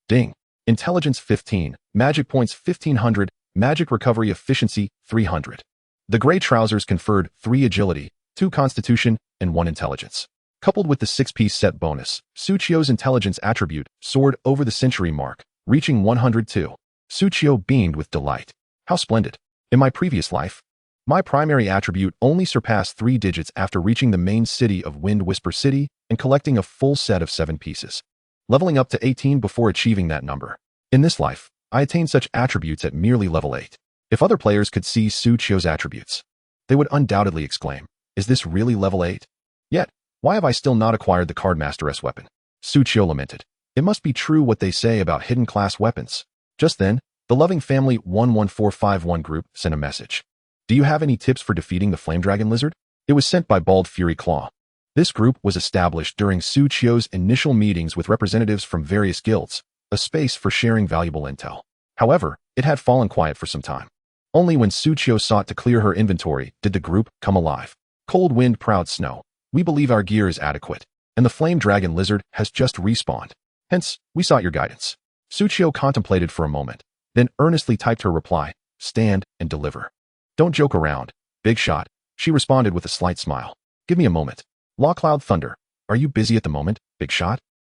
Ding. Intelligence 15, magic points 1500, magic recovery efficiency 300. The gray trousers conferred 3 agility, 2 constitution, and 1 intelligence. Coupled with the 6-piece set bonus, Suchio's intelligence attribute soared over the century mark, reaching 102. Suchio beamed with delight. How splendid. In my previous life, my primary attribute only surpassed 3 digits after reaching the main city of Wind Whisper City and collecting a full set of 7 pieces, leveling up to 18 before achieving that number. In this life, I attained such attributes at merely level 8. If other players could see Suchio's attributes, they would undoubtedly exclaim, is this really level 8? Yet, why have I still not acquired the Cardmaster S weapon? Suchio lamented. It must be true what they say about hidden class weapons. Just then, the Loving Family 11451 group sent a message. Do you have any tips for defeating the Flame Dragon Lizard? It was sent by Bald Fury Claw. This group was established during Suchio's initial meetings with representatives from various guilds, a space for sharing valuable intel. However, it had fallen quiet for some time. Only when Suchio sought to clear her inventory did the group come alive. Cold wind, proud snow. We believe our gear is adequate, and the Flame Dragon Lizard has just respawned. Hence, we sought your guidance. Suchio contemplated for a moment, then earnestly typed her reply, stand and deliver. Don't joke around, big shot, she responded with a slight smile. Give me a moment. Law Cloud Thunder. Are you busy at the moment, Big Shot?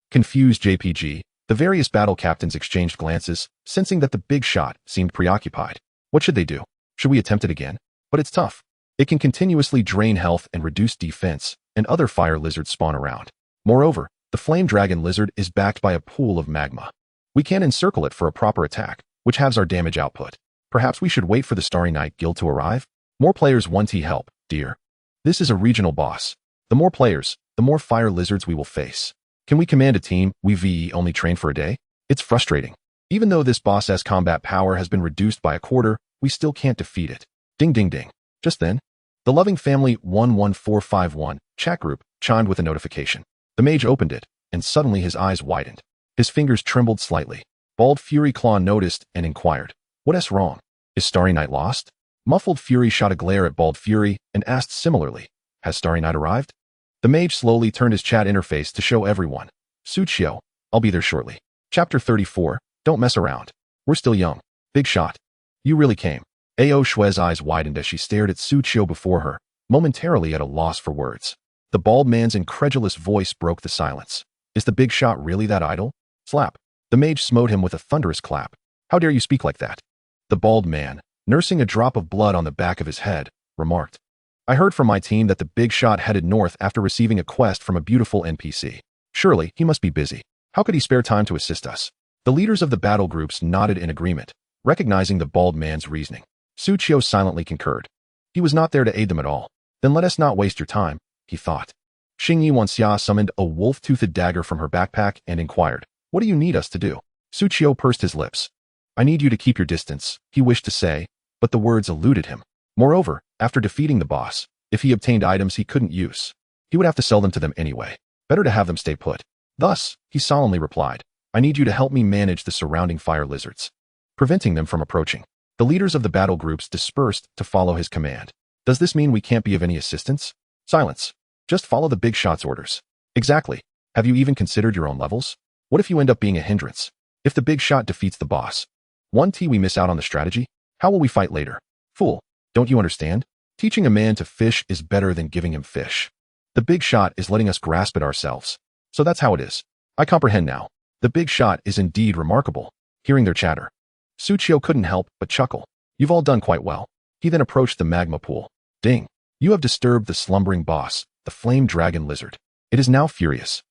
Confused JPG, the various battle captains exchanged glances, sensing that the Big Shot seemed preoccupied. What should they do? Should we attempt it again? But it's tough. It can continuously drain health and reduce defense, and other fire lizards spawn around. Moreover, the flame dragon lizard is backed by a pool of magma. We can't encircle it for a proper attack, which halves our damage output. Perhaps we should wait for the Starry Night Guild to arrive? More players want help, dear. This is a regional boss. The more players, the more fire lizards we will face. Can we command a team we VE only train for a day? It's frustrating. Even though this boss's combat power has been reduced by a quarter, we still can't defeat it. Ding ding ding. Just then, the Loving Family 11451 chat group chimed with a notification. The mage opened it, and suddenly his eyes widened. His fingers trembled slightly. Bald Fury Claw noticed and inquired, "What's wrong? Is Starry Night lost?" Muffled Fury shot a glare at Bald Fury and asked similarly, "Has Starry Night arrived?" The mage slowly turned his chat interface to show everyone. "Suchio, I'll be there shortly." Chapter 34, Don't Mess Around. We're still young. Big Shot. You really came. Ao Shue's eyes widened as she stared at Suchio before her, momentarily at a loss for words. The bald man's incredulous voice broke the silence. Is the Big Shot really that idle? Slap. The mage smote him with a thunderous clap. How dare you speak like that? The bald man, nursing a drop of blood on the back of his head, remarked. I heard from my team that the Big Shot headed north after receiving a quest from a beautiful NPC. Surely, he must be busy. How could he spare time to assist us? The leaders of the battle groups nodded in agreement, recognizing the bald man's reasoning. Suchio silently concurred. He was not there to aid them at all. Then let us not waste your time, he thought. Xingyi Wanxia summoned a wolf-toothed dagger from her backpack and inquired, What do you need us to do? Suchio pursed his lips. I need you to keep your distance, he wished to say, but the words eluded him. Moreover, after defeating the boss, if he obtained items he couldn't use, he would have to sell them to them anyway. Better to have them stay put. Thus, he solemnly replied, I need you to help me manage the surrounding fire lizards, preventing them from approaching. The leaders of the battle groups dispersed to follow his command. Does this mean we can't be of any assistance? Silence. Just follow the Big Shot's orders. Exactly. Have you even considered your own levels? What if you end up being a hindrance? If the Big Shot defeats the boss, we miss out on the strategy? How will we fight later? Fool. Don't you understand? Teaching a man to fish is better than giving him fish. The Big Shot is letting us grasp it ourselves. So that's how it is. I comprehend now. The Big Shot is indeed remarkable. Hearing their chatter, Suchio couldn't help but chuckle. You've all done quite well. He then approached the magma pool. Ding. You have disturbed the slumbering boss, the flame dragon lizard. It is now furious.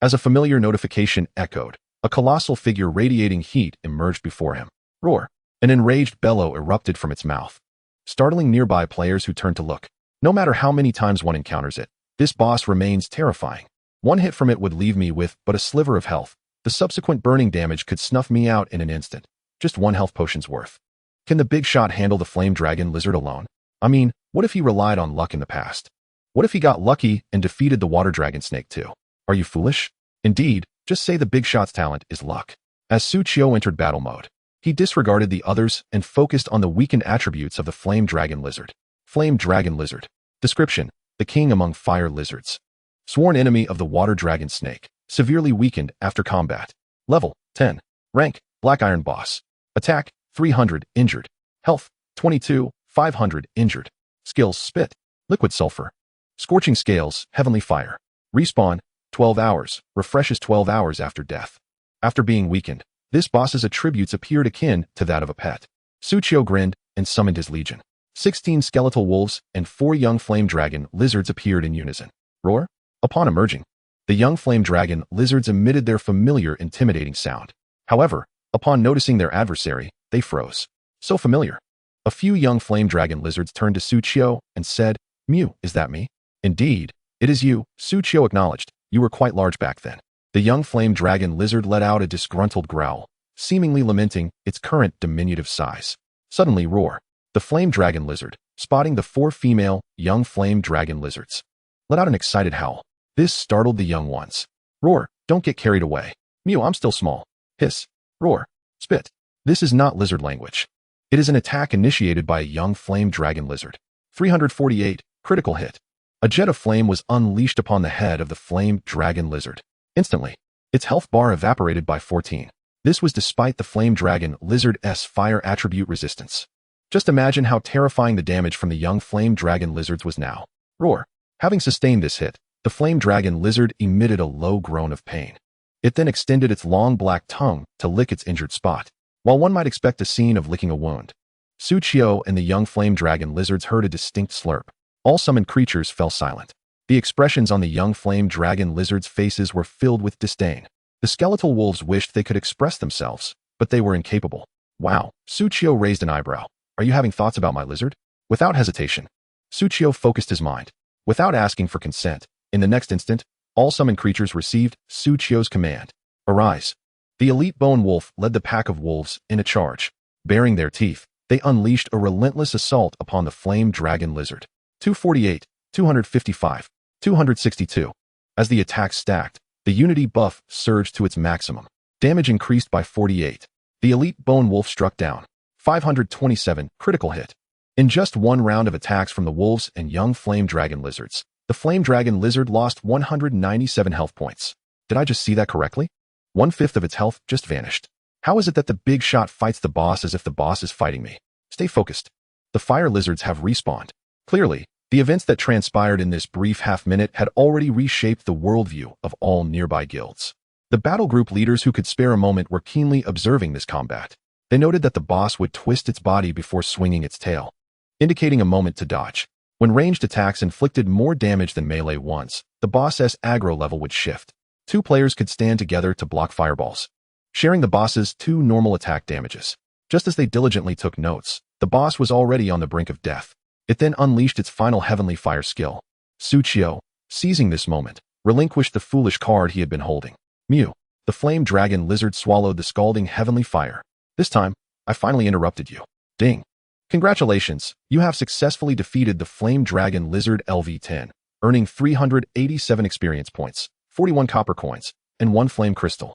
As a familiar notification echoed, a colossal figure radiating heat emerged before him. Roar. An enraged bellow erupted from its mouth, startling nearby players who turned to look. No matter how many times one encounters it, this boss remains terrifying. One hit from it would leave me with but a sliver of health. The subsequent burning damage could snuff me out in an instant. Just one health potion's worth. Can the Big Shot handle the flame dragon lizard alone? I mean, what if he relied on luck in the past? What if he got lucky and defeated the water dragon snake too? Are you foolish? Indeed, just say the Big Shot's talent is luck. As Suchio entered battle mode, he disregarded the others and focused on the weakened attributes of the flame dragon lizard. Flame dragon lizard. Description: the king among fire lizards. Sworn enemy of the water dragon snake. Severely weakened after combat. Level 10. Rank: Black Iron Boss. Attack: 300, injured. Health: 22, 500, injured. Skills: Spit, Liquid Sulfur. Scorching Scales, Heavenly Fire. Respawn: 12 hours, refreshes 12 hours after death. After being weakened, this boss's attributes appeared akin to that of a pet. Suchio grinned and summoned his legion. 16 skeletal wolves and 4 young flame dragon lizards appeared in unison. Roar. Upon emerging, the young flame dragon lizards emitted their familiar intimidating sound. However, upon noticing their adversary, they froze. So familiar. A few young flame dragon lizards turned to Suchio and said, Mew, is that me? Indeed, it is you, Suchio acknowledged. You were quite large back then. The young flame dragon lizard let out a disgruntled growl, seemingly lamenting its current diminutive size. Suddenly Roar, the flame dragon lizard, spotting the 4 female, young flame dragon lizards, let out an excited howl. This startled the young ones. Roar, don't get carried away. Mew, I'm still small. Hiss. Roar. Spit. This is not lizard language. It is an attack initiated by a young flame dragon lizard. 348, critical hit. A jet of flame was unleashed upon the head of the flame dragon lizard. Instantly, its health bar evaporated by 14. This was despite the flame dragon lizard's fire attribute resistance. Just imagine how terrifying the damage from the young flame dragon lizards was now. Roar. Having sustained this hit, The flame dragon lizard emitted a low groan of pain. It then extended its long black tongue to lick its injured spot. While one might expect a scene of licking a wound, Suchio and the young flame dragon lizards heard a distinct slurp. All summoned creatures fell silent. The expressions on the young flame dragon lizards' faces were filled with disdain. The skeletal wolves wished they could express themselves, but they were incapable. Wow, Suchio raised an eyebrow. Are you having thoughts about my lizard? Without hesitation, Suchio focused his mind. Without asking for consent, in the next instant, all summoned creatures received Suchio's command. Arise. The elite bone wolf led the pack of wolves in a charge. Baring their teeth, they unleashed a relentless assault upon the flame dragon lizard. 248, 255, 262. As the attacks stacked, the unity buff surged to its maximum. Damage increased by 48. The elite bone wolf struck down. 527, critical hit. In just one round of attacks from the wolves and young flame dragon lizards, the flame dragon lizard lost 197 health points. Did I just see that correctly? 1/5 of its health just vanished. How is it that the big shot fights the boss as if the boss is fighting me? Stay focused. The fire lizards have respawned. Clearly, the events that transpired in this brief half-minute had already reshaped the worldview of all nearby guilds. The battle group leaders who could spare a moment were keenly observing this combat. They noted that the boss would twist its body before swinging its tail, indicating a moment to dodge. When ranged attacks inflicted more damage than melee ones, the boss's aggro level would shift. Two players could stand together to block fireballs, sharing the boss's 2 normal attack damages. Just as they diligently took notes, the boss was already on the brink of death. It then unleashed its final heavenly fire skill. Suchio, seizing this moment, relinquished the foolish card he had been holding. Mew. The flame dragon lizard swallowed the scalding heavenly fire. This time, I finally interrupted you. Ding. Congratulations, you have successfully defeated the flame dragon lizard LV10, earning 387 experience points, 41 copper coins, and 1 flame crystal.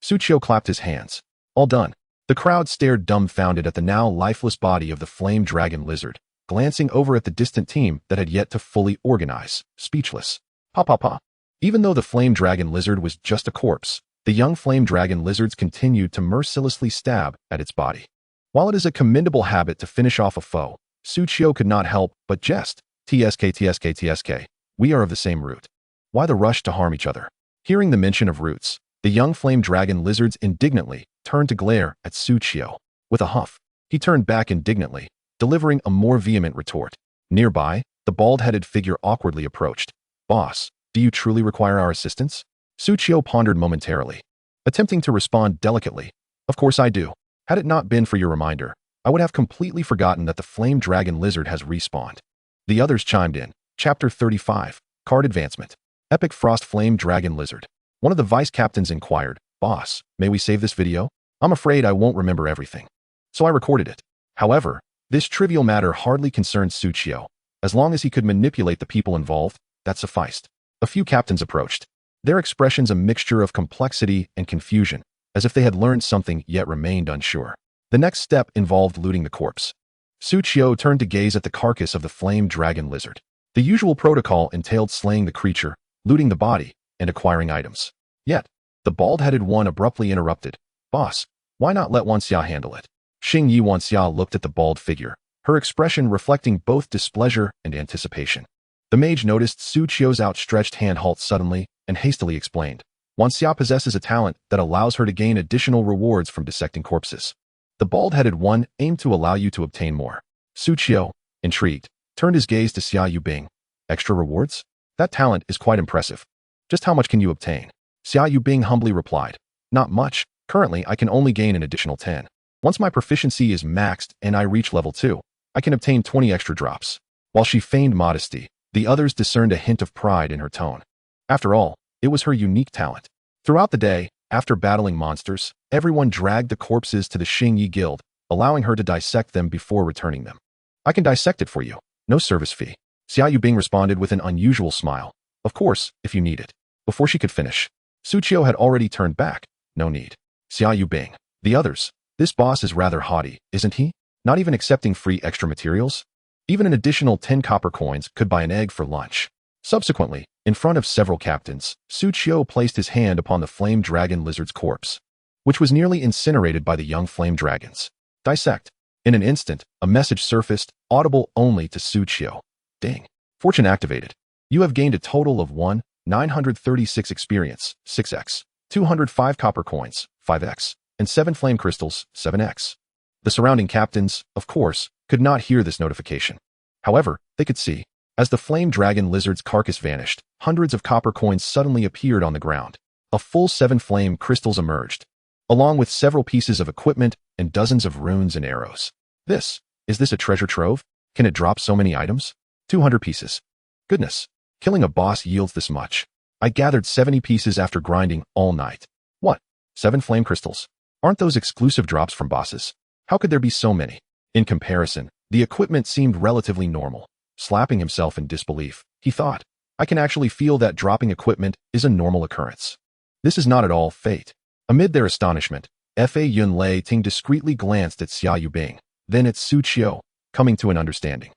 Suchio clapped his hands. All done. The crowd stared dumbfounded at the now lifeless body of the flame dragon lizard, glancing over at the distant team that had yet to fully organize, speechless. Pa pa pa. Even though the flame dragon lizard was just a corpse, the young flame dragon lizards continued to mercilessly stab at its body. While it is a commendable habit to finish off a foe, Suchio could not help but jest. TSK. We are of the same root. Why the rush to harm each other? Hearing the mention of roots, the young flame dragon lizards indignantly turned to glare at Suchio. With a huff, he turned back indignantly, delivering a more vehement retort. Nearby, the bald-headed figure awkwardly approached. Boss, do you truly require our assistance? Suchio pondered momentarily, attempting to respond delicately. Of course I do. Had it not been for your reminder, I would have completely forgotten that the flame dragon lizard has respawned. The others chimed in. Chapter 35, Card Advancement. Epic Frost Flame Dragon Lizard. One of the vice captains inquired, Boss, may we save this video? I'm afraid I won't remember everything. So I recorded it. However, this trivial matter hardly concerned Suchio. As long as he could manipulate the people involved, that sufficed. A few captains approached, their expressions a mixture of complexity and confusion, as if they had learned something yet remained unsure. The next step involved looting the corpse. Suchio turned to gaze at the carcass of the flame dragon lizard. The usual protocol entailed slaying the creature, looting the body, and acquiring items. Yet, the bald-headed one abruptly interrupted. Boss, why not let Wanxia handle it? Xingyi Wanxia looked at the bald figure, her expression reflecting both displeasure and anticipation. The mage noticed Suchio's outstretched hand halt suddenly and hastily explained. Wanxia possesses a talent that allows her to gain additional rewards from dissecting corpses. The bald-headed one aimed to allow you to obtain more. Suchio, intrigued, turned his gaze to Xia Yubing. Extra rewards? That talent is quite impressive. Just how much can you obtain? Xia Yubing humbly replied. Not much. Currently, I can only gain an additional 10. Once my proficiency is maxed and I reach level 2, I can obtain 20 extra drops. While she feigned modesty, the others discerned a hint of pride in her tone. After all, it was her unique talent. Throughout the day, after battling monsters, everyone dragged the corpses to the Xingyi Guild, allowing her to dissect them before returning them. I can dissect it for you. No service fee. Xia Yubing responded with an unusual smile. Of course, if you need it. Before she could finish, Suchio had already turned back. No need. Xia Yubing. The others. This boss is rather haughty, isn't he? Not even accepting free extra materials? Even an additional 10 copper coins could buy an egg for lunch. Subsequently, in front of several captains, Suchio placed his hand upon the flame dragon lizard's corpse, which was nearly incinerated by the young flame dragons. Dissect. In an instant, a message surfaced, audible only to Suchio. Ding. Fortune activated. You have gained a total of 936 experience, 6x, 205 copper coins, 5x, and 7 flame crystals, 7x. The surrounding captains, of course, could not hear this notification. However, they could see. As the flame dragon lizard's carcass vanished, hundreds of copper coins suddenly appeared on the ground. A full 7 flame crystals emerged, along with several pieces of equipment and dozens of runes and arrows. Is this a treasure trove? Can it drop so many items? 200 pieces. Goodness, killing a boss yields this much. I gathered 70 pieces after grinding all night. What? 7 flame crystals? Aren't those exclusive drops from bosses? How could there be so many? In comparison, the equipment seemed relatively normal. Slapping himself in disbelief, he thought, I can actually feel that dropping equipment is a normal occurrence. This is not at all fate. Amid their astonishment, Fa Yun Lei Ting discreetly glanced at Xia Yubing, then at Su Qiu, coming to an understanding.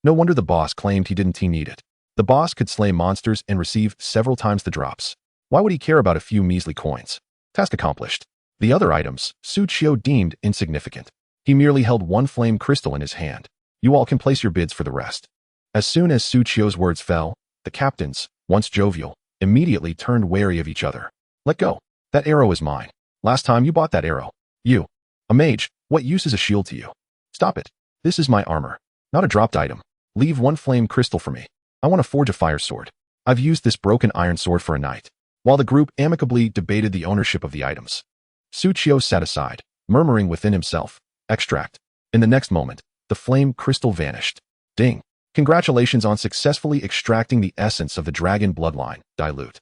No wonder the boss claimed he didn't need it. The boss could slay monsters and receive several times the drops. Why would he care about a few measly coins? Task accomplished. The other items, Su Qiu deemed insignificant. He merely held 1 flame crystal in his hand. You all can place your bids for the rest. As soon as Su Qiu's words fell, the captains, once jovial, immediately turned wary of each other. Let go. That arrow is mine. Last time you bought that arrow. You. A mage, what use is a shield to you? Stop it. This is my armor. Not a dropped item. Leave 1 flame crystal for me. I want to forge a fire sword. I've used this broken iron sword for a night. While the group amicably debated the ownership of the items, Su Qiu sat aside, murmuring within himself, extract. In the next moment, the flame crystal vanished. Ding. Congratulations on successfully extracting the essence of the dragon bloodline, dilute.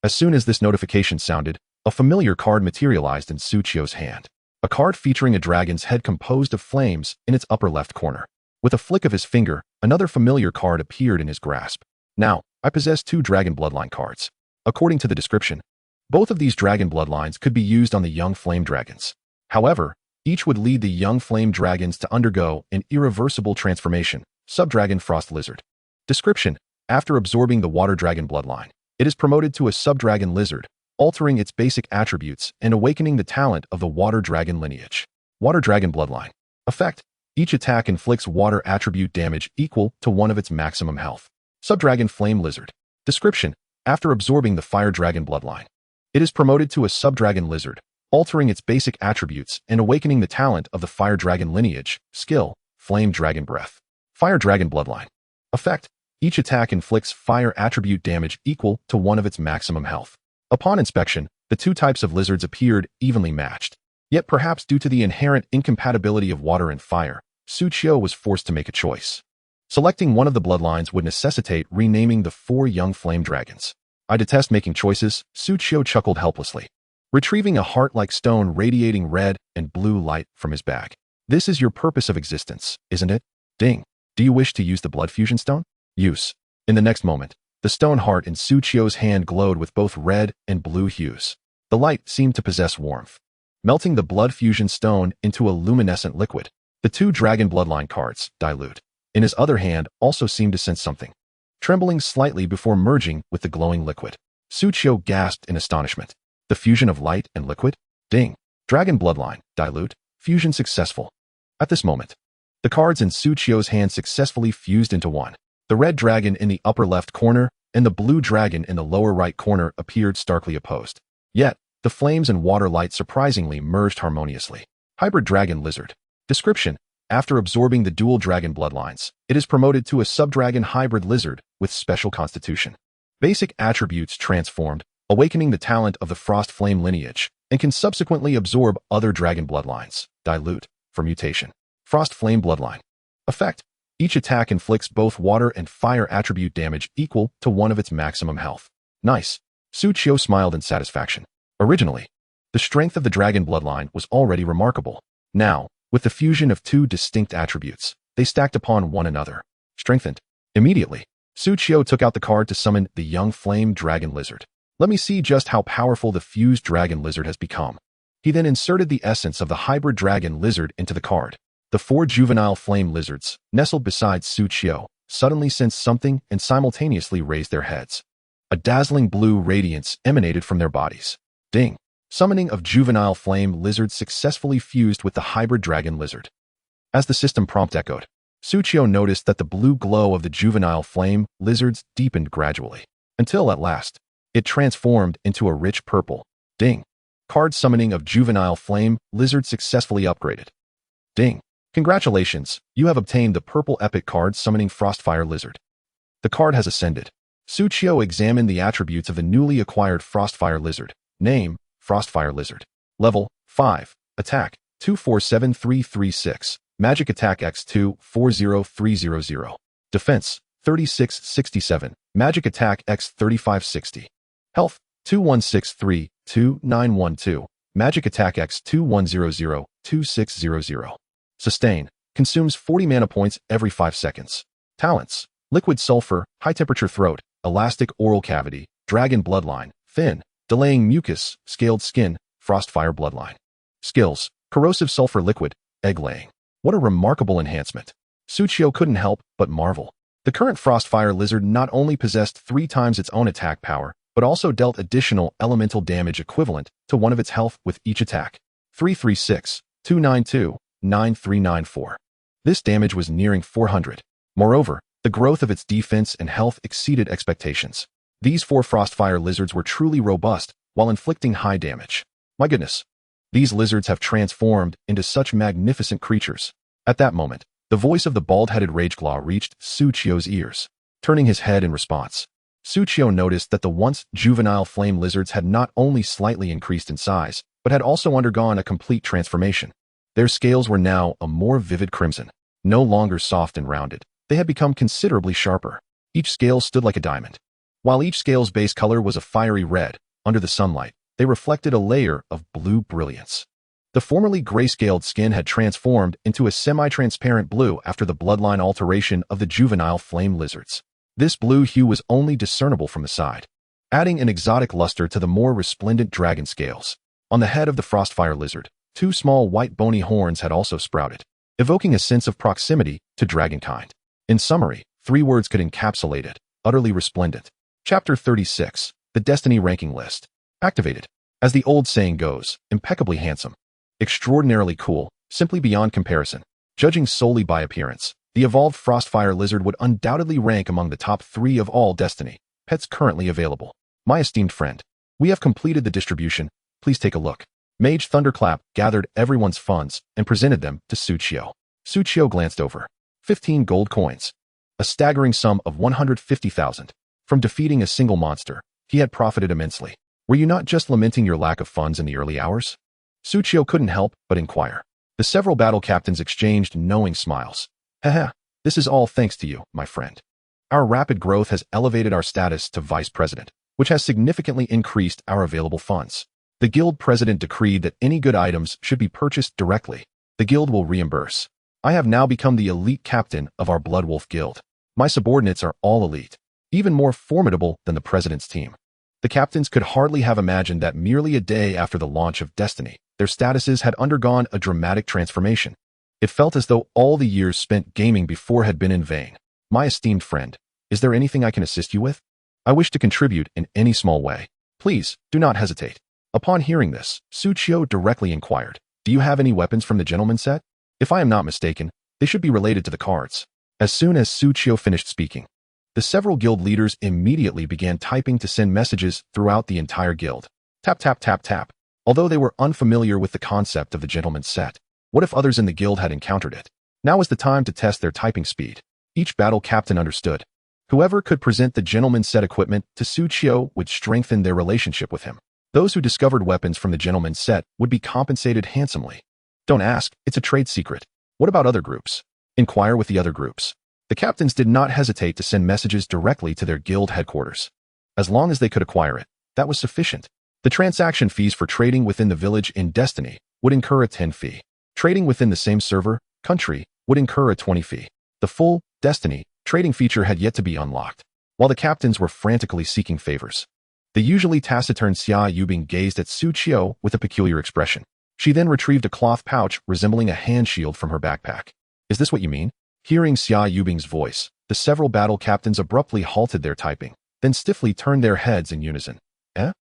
As soon as this notification sounded, a familiar card materialized in Su Qiu's hand. A card featuring a dragon's head composed of flames in its upper left corner. With a flick of his finger, another familiar card appeared in his grasp. Now, I possess 2 dragon bloodline cards. According to the description, both of these dragon bloodlines could be used on the young flame dragons. However, each would lead the young flame dragons to undergo an irreversible transformation. Subdragon Frost Lizard. Description: after absorbing the water dragon bloodline, it is promoted to a subdragon lizard, altering its basic attributes and awakening the talent of the water dragon lineage. Water dragon bloodline. Effect: each attack inflicts water attribute damage equal to 1 of its maximum health. Subdragon Flame Lizard. Description: after absorbing the fire dragon bloodline, it is promoted to a subdragon lizard, altering its basic attributes and awakening the talent of the fire dragon lineage. Skill: Flame Dragon Breath. Fire Dragon Bloodline. Effect: each attack inflicts fire attribute damage equal to 1 of its maximum health. Upon inspection, the 2 types of lizards appeared evenly matched. Yet perhaps due to the inherent incompatibility of water and fire, Su Qiu was forced to make a choice. Selecting one of the bloodlines would necessitate renaming the 4 young flame dragons. I detest making choices, Su Qiu chuckled helplessly, retrieving a heart-like stone radiating red and blue light from his bag. This is your purpose of existence, isn't it? Ding. Do you wish to use the blood fusion stone? Use. In the next moment, the stone heart in Su Qiu's hand glowed with both red and blue hues. The light seemed to possess warmth, melting the blood fusion stone into a luminescent liquid. The 2 dragon bloodline cards, dilute, in his other hand also seemed to sense something, trembling slightly before merging with the glowing liquid. Su Qiu gasped in astonishment. The fusion of light and liquid? Ding. Dragon bloodline, dilute, fusion successful. At this moment, the cards in Su Qiu's hand successfully fused into one. The red dragon in the upper left corner and the blue dragon in the lower right corner appeared starkly opposed. Yet, the flames and water light surprisingly merged harmoniously. Hybrid Dragon Lizard. Description: after absorbing the dual dragon bloodlines, it is promoted to a subdragon hybrid lizard with special constitution. Basic attributes transformed, awakening the talent of the frost flame lineage, and can subsequently absorb other dragon bloodlines. Dilute. For mutation. Frost Flame Bloodline. Effect: each attack inflicts both water and fire attribute damage equal to 1 of its maximum health. Nice. Su Qiu smiled in satisfaction. Originally, the strength of the dragon bloodline was already remarkable. Now, with the fusion of 2 distinct attributes, they stacked upon one another. Strengthened. Immediately, Su Qiu took out the card to summon the young flame dragon lizard. Let me see just how powerful the fused dragon lizard has become. He then inserted the essence of the hybrid dragon lizard into the card. The 4 juvenile flame lizards, nestled beside Su Qiu, suddenly sensed something and simultaneously raised their heads. A dazzling blue radiance emanated from their bodies. Ding. Summoning of juvenile flame lizards successfully fused with the hybrid dragon lizard. As the system prompt echoed, Suchio noticed that the blue glow of the juvenile flame lizards deepened gradually, until at last, it transformed into a rich purple. Ding. Card summoning of juvenile flame lizard successfully upgraded. Ding. Congratulations, you have obtained the purple epic card summoning Frostfire Lizard. The card has ascended. Suchio examined the attributes of the newly acquired Frostfire Lizard. Name, Frostfire Lizard. Level, 5. Attack, 247336. Magic Attack X2, 40300. Defense, 3667. Magic Attack X 3560. Health, 2163, 2912. Magic Attack X 2100, 2600. Sustain, consumes 40 mana points every 5 seconds. Talents, Liquid Sulfur, High Temperature Throat, Elastic Oral Cavity, Dragon Bloodline, Thin, Delaying Mucus, Scaled Skin, Frostfire Bloodline. Skills, Corrosive Sulfur Liquid, Egg Laying. What a remarkable enhancement. Suchio couldn't help but marvel. The current Frostfire Lizard not only possessed 3 times its own attack power, but also dealt additional elemental damage equivalent to 1 of its health with each attack. 336, 292, 9394. This damage was nearing 400. Moreover, the growth of its defense and health exceeded expectations. These 4 Frostfire Lizards were truly robust while inflicting high damage. My goodness. These lizards have transformed into such magnificent creatures. At that moment, the voice of the bald-headed Rageclaw reached Suchio's ears. Turning his head in response, Suchio noticed that the once juvenile flame lizards had not only slightly increased in size, but had also undergone a complete transformation. Their scales were now a more vivid crimson. No longer soft and rounded, they had become considerably sharper. Each scale stood like a diamond. While each scale's base color was a fiery red, under the sunlight, they reflected a layer of blue brilliance. The formerly gray-scaled skin had transformed into a semi-transparent blue after the bloodline alteration of the juvenile flame lizards. This blue hue was only discernible from the side, adding an exotic luster to the more resplendent dragon scales. On the head of the Frostfire Lizard, 2 small white bony horns had also sprouted, evoking a sense of proximity to dragonkind. In summary, 3 words could encapsulate it: utterly resplendent. Chapter 36, The Destiny Ranking List. Activated. As the old saying goes, impeccably handsome, extraordinarily cool, simply beyond comparison. Judging solely by appearance, the evolved Frostfire Lizard would undoubtedly rank among the top 3 of all Destiny pets currently available. My esteemed friend, we have completed the distribution. Please take a look. Mage Thunderclap gathered everyone's funds and presented them to Suchio. Suchio glanced over. 15 gold coins. A staggering sum of 150,000. From defeating a single monster, he had profited immensely. Were you not just lamenting your lack of funds in the early hours? Suchio couldn't help but inquire. The several battle captains exchanged knowing smiles. Haha, this is all thanks to you, my friend. Our rapid growth has elevated our status to vice president, which has significantly increased our available funds. The guild president decreed that any good items should be purchased directly. The guild will reimburse. I have now become the elite captain of our Bloodwolf guild. My subordinates are all elite, even more formidable than the president's team. The captains could hardly have imagined that merely a day after the launch of Destiny, their statuses had undergone a dramatic transformation. It felt as though all the years spent gaming before had been in vain. My esteemed friend, is there anything I can assist you with? I wish to contribute in any small way. Please, do not hesitate. Upon hearing this, Suchio directly inquired, do you have any weapons from the gentleman set? If I am not mistaken, they should be related to the cards. As soon as Suchio finished speaking, the several guild leaders immediately began typing to send messages throughout the entire guild. Tap, tap, tap, tap. Although they were unfamiliar with the concept of the gentleman's set, what if others in the guild had encountered it? Now was the time to test their typing speed. Each battle captain understood. Whoever could present the gentleman's set equipment to Suchio would strengthen their relationship with him. Those who discovered weapons from the gentleman's set would be compensated handsomely. Don't ask, it's a trade secret. What about other groups? Inquire with the other groups. The captains did not hesitate to send messages directly to their guild headquarters. As long as they could acquire it, that was sufficient. The transaction fees for trading within the village in Destiny would incur a 10 fee. Trading within the same server, country, would incur a 20 fee. The full Destiny trading feature had yet to be unlocked. While the captains were frantically seeking favors, the usually taciturn Xia Yubing gazed at Suchio with a peculiar expression. She then retrieved a cloth pouch resembling a hand shield from her backpack. Is this what you mean? Hearing Xia Yubing's voice, the several battle captains abruptly halted their typing, then stiffly turned their heads in unison. Eh?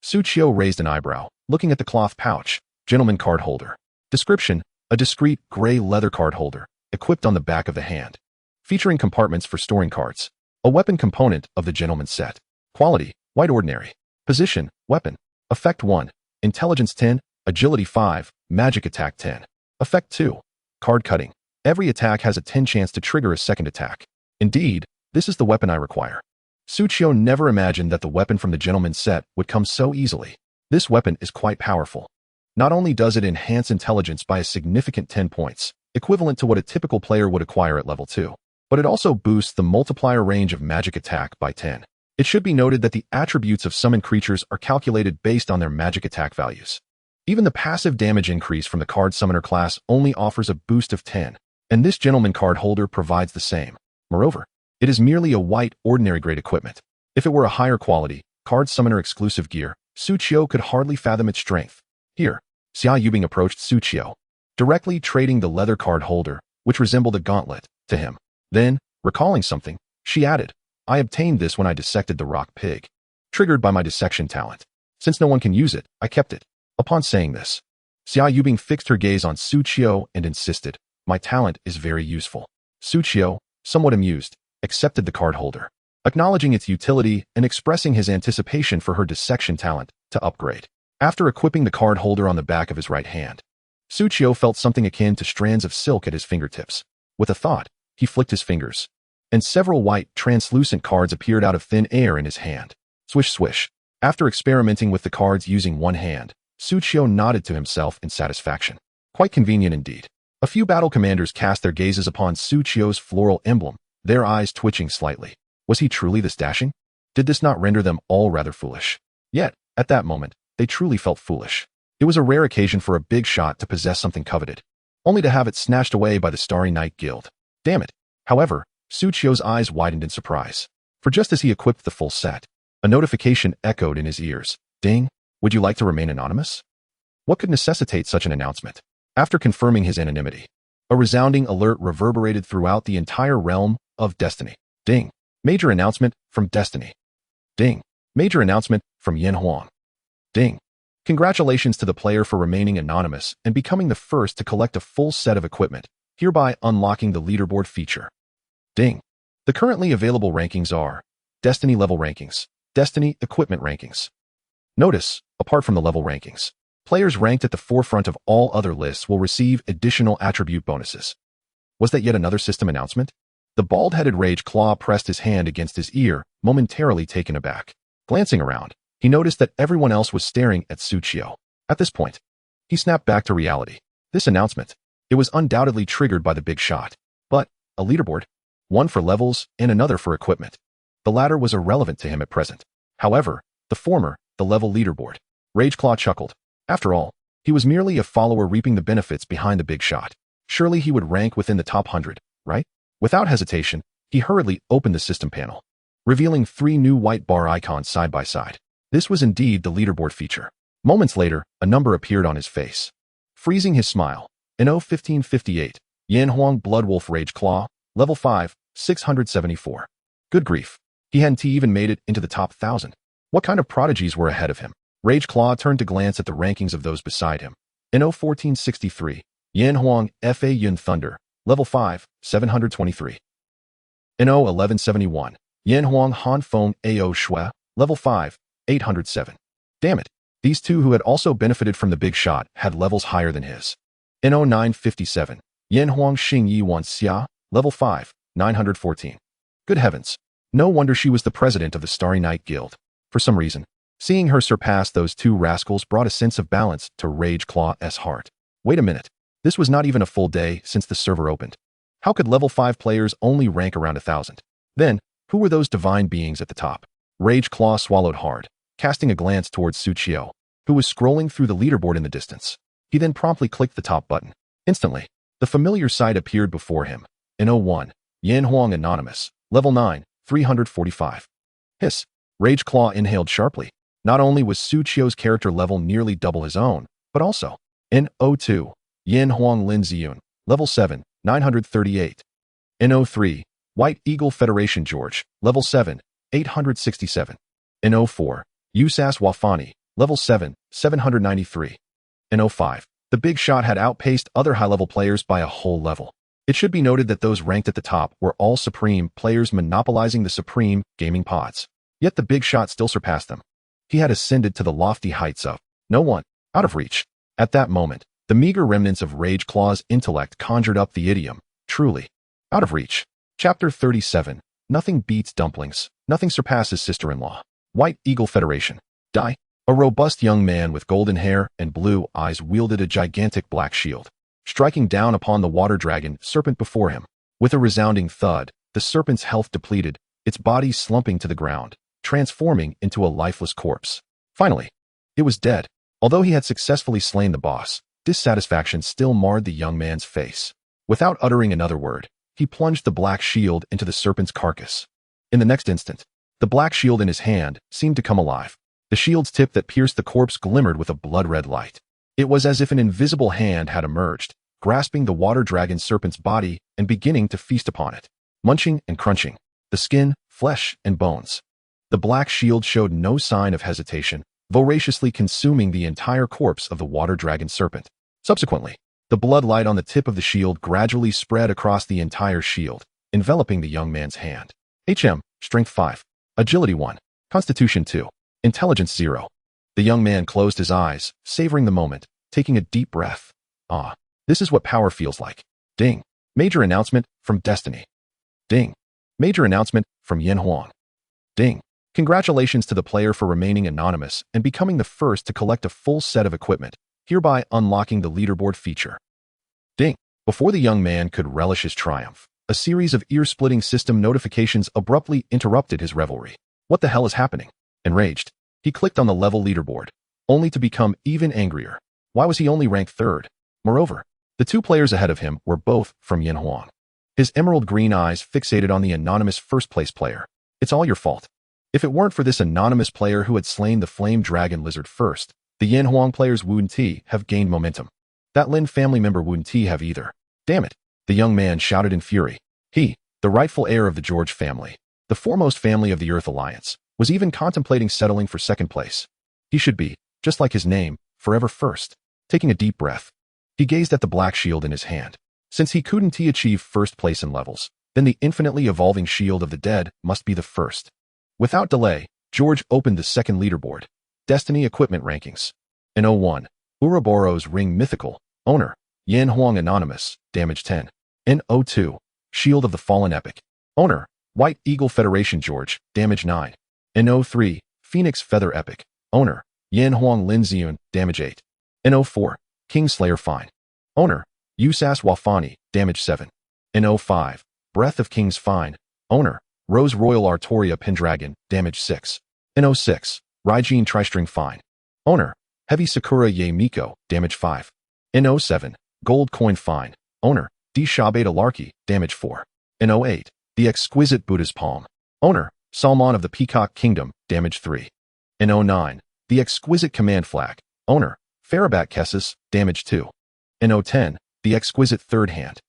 Suchio raised an eyebrow, looking at the cloth pouch. Gentleman card holder. Description: a discreet gray leather card holder, equipped on the back of the hand, featuring compartments for storing cards. A weapon component of the gentleman set. Quality, white ordinary. Position, weapon. Effect 1, intelligence 10, agility 5, magic attack 10. Effect 2, card cutting. Every attack has a 10 chance to trigger a second attack. Indeed, this is the weapon I require. Suchio never imagined that the weapon from the gentleman set would come so easily. This weapon is quite powerful. Not only does it enhance intelligence by a significant 10 points, equivalent to what a typical player would acquire at level 2, but it also boosts the multiplier range of magic attack by 10. It should be noted that the attributes of summoned creatures are calculated based on their magic attack values. Even the passive damage increase from the card summoner class only offers a boost of 10, and this gentleman card holder provides the same. Moreover, it is merely a white, ordinary grade equipment. If it were a higher quality, card summoner exclusive gear, Suchio could hardly fathom its strength. Here, Xia Yubing approached Suchio, directly trading the leather card holder, which resembled a gauntlet, to him. Then, recalling something, she added, I obtained this when I dissected the rock pig. Triggered by my dissection talent. Since no one can use it, I kept it. Upon saying this, Xia Yubing fixed her gaze on Suchio and insisted, my talent is very useful. Suchio, somewhat amused, accepted the card holder, acknowledging its utility and expressing his anticipation for her dissection talent to upgrade. After equipping the card holder on the back of his right hand, Suchio felt something akin to strands of silk at his fingertips. With a thought, he flicked his fingers, and several white, translucent cards appeared out of thin air in his hand. Swish, swish. After experimenting with the cards using one hand, Suchio nodded to himself in satisfaction. Quite convenient indeed. A few battle commanders cast their gazes upon Suchio's floral emblem, their eyes twitching slightly. Was he truly this dashing? Did this not render them all rather foolish? Yet, at that moment, they truly felt foolish. It was a rare occasion for a big shot to possess something coveted, only to have it snatched away by the Starry Night Guild. Damn it. However, Suchio's eyes widened in surprise, for just as he equipped the full set, a notification echoed in his ears. Ding, would you like to remain anonymous? What could necessitate such an announcement? After confirming his anonymity, a resounding alert reverberated throughout the entire realm of Destiny. Ding. Major announcement from Destiny. Ding. Major announcement from Yin Huang. Ding. Congratulations to the player for remaining anonymous and becoming the first to collect a full set of equipment, hereby unlocking the leaderboard feature. Ding. The currently available rankings are Destiny level rankings, Destiny equipment rankings. Notice, apart from the level rankings, players ranked at the forefront of all other lists will receive additional attribute bonuses. Was that yet another system announcement? The bald-headed Rage Claw pressed his hand against his ear, momentarily taken aback. Glancing around, he noticed that everyone else was staring at Suchio. At this point, he snapped back to reality. This announcement, it was undoubtedly triggered by the big shot. But, a leaderboard? One for levels and another for equipment. The latter was irrelevant to him at present. However, the former, the level leaderboard. Rageclaw chuckled. After all, he was merely a follower reaping the benefits behind the big shot. Surely he would rank within the top 100, right? Without hesitation, he hurriedly opened the system panel, revealing 3 new white bar icons side by side. This was indeed the leaderboard feature. Moments later, a number appeared on his face, freezing his smile. NO 1558, Yan Huang Bloodwolf Rageclaw, level 5, 674. Good grief. He hadn't even made it into the top 1,000. What kind of prodigies were ahead of him? Rageclaw turned to glance at the rankings of those beside him. NO 1463, Yan Huang Fa Yun Thunder, level 5, 723. NO 1171, Yan Huang Han Feng Ao Shui, level 5, 807. Damn it. These two who had also benefited from the big shot had levels higher than his. NO 957, Yan Huang Xing Yi Wan Xia, level 5, 914. Good heavens. No wonder she was the president of the Starry Night Guild. For some reason, seeing her surpass those two rascals brought a sense of balance to Rageclaw's heart. Wait a minute. This was not even a full day since the server opened. How could level 5 players only rank around 1,000? Then, who were those divine beings at the top? Rageclaw swallowed hard, casting a glance towards Suchio, who was scrolling through the leaderboard in the distance. He then promptly clicked the top button. Instantly, the familiar sight appeared before him. NO 1, Yan Huang Anonymous, level 9, 345. Hiss. Rageclaw inhaled sharply. Not only was Suchio's character level nearly double his own, but also NO 2, Yan Huang Lin Ziyun, level 7, 938. NO 3, White Eagle Federation George, level 7, 867. NO 4, Usas Wafani, level 7, 793. NO 5, the big shot had outpaced other high-level players by a whole level. It should be noted that those ranked at the top were all Supreme players monopolizing the Supreme gaming pods. Yet the big shot still surpassed them. He had ascended to the lofty heights of no one, out of reach. At that moment, the meager remnants of Rage Claw's intellect conjured up the idiom, truly, out of reach. Chapter 37. Nothing beats dumplings. Nothing surpasses sister-in-law. White Eagle Federation. Die. A robust young man with golden hair and blue eyes wielded a gigantic black shield, striking down upon the water dragon serpent before him. With a resounding thud, the serpent's health depleted, its body slumping to the ground, transforming into a lifeless corpse. Finally, it was dead. Although he had successfully slain the boss, dissatisfaction still marred the young man's face. Without uttering another word, he plunged the black shield into the serpent's carcass. In the next instant, the black shield in his hand seemed to come alive. The shield's tip that pierced the corpse glimmered with a blood-red light. It was as if an invisible hand had emerged, grasping the water dragon serpent's body and beginning to feast upon it, munching and crunching the skin, flesh, and bones. The black shield showed no sign of hesitation, voraciously consuming the entire corpse of the water dragon serpent. Subsequently, the blood light on the tip of the shield gradually spread across the entire shield, enveloping the young man's hand. HM, Strength 5, Agility 1, Constitution 2, Intelligence 0. The young man closed his eyes, savoring the moment, taking a deep breath. Ah, this is what power feels like. Ding. Major announcement from Destiny. Ding. Major announcement from Yin Huang. Ding. Congratulations to the player for remaining anonymous and becoming the first to collect a full set of equipment, hereby unlocking the leaderboard feature. Ding. Before the young man could relish his triumph, a series of ear-splitting system notifications abruptly interrupted his revelry. What the hell is happening? Enraged, he clicked on the level leaderboard, only to become even angrier. Why was he only ranked third? Moreover, the two players ahead of him were both from Yin Huang. His emerald green eyes fixated on the anonymous first-place player. It's all your fault. If it weren't for this anonymous player who had slain the flame dragon lizard first, the Yin Huang players Wu Ti have gained momentum. That Lin family member Wu Ti have either. Damn it, the young man shouted in fury. He, the rightful heir of the George family, the foremost family of the Earth Alliance, was even contemplating settling for second place. He should be, just like his name, forever first. Taking a deep breath, he gazed at the black shield in his hand. Since he couldn't achieve first place in levels, then the infinitely evolving shield of the dead must be the first. Without delay, George opened the second leaderboard. Destiny Equipment Rankings. In 01, Ouroboros Ring Mythical, Owner, Yin Huang Anonymous, Damage 10. In 02, Shield of the Fallen Epic, Owner, White Eagle Federation George, Damage 9. In 03, Phoenix Feather Epic, Owner, Yin Huang Lin Ziun, Damage 8. In 04, Kingslayer Fine, Owner, Usas Wafani, Damage 7. In 05, Breath of Kings Fine, Owner, Rose Royal Artoria Pendragon, Damage 6. In 06, Raijin Tristring Fine, Owner, Heavy Sakura Ye Miko, Damage 5. In 07, Gold Coin Fine, Owner, D Shabeta Larky, Damage 4. In 08, The Exquisite Buddha's Palm, Owner, Salmon of the Peacock Kingdom, Damage 3. In 09, The Exquisite Command Flag, Owner, Farabat Kessis, Damage 2. In 010, The Exquisite Third Hand,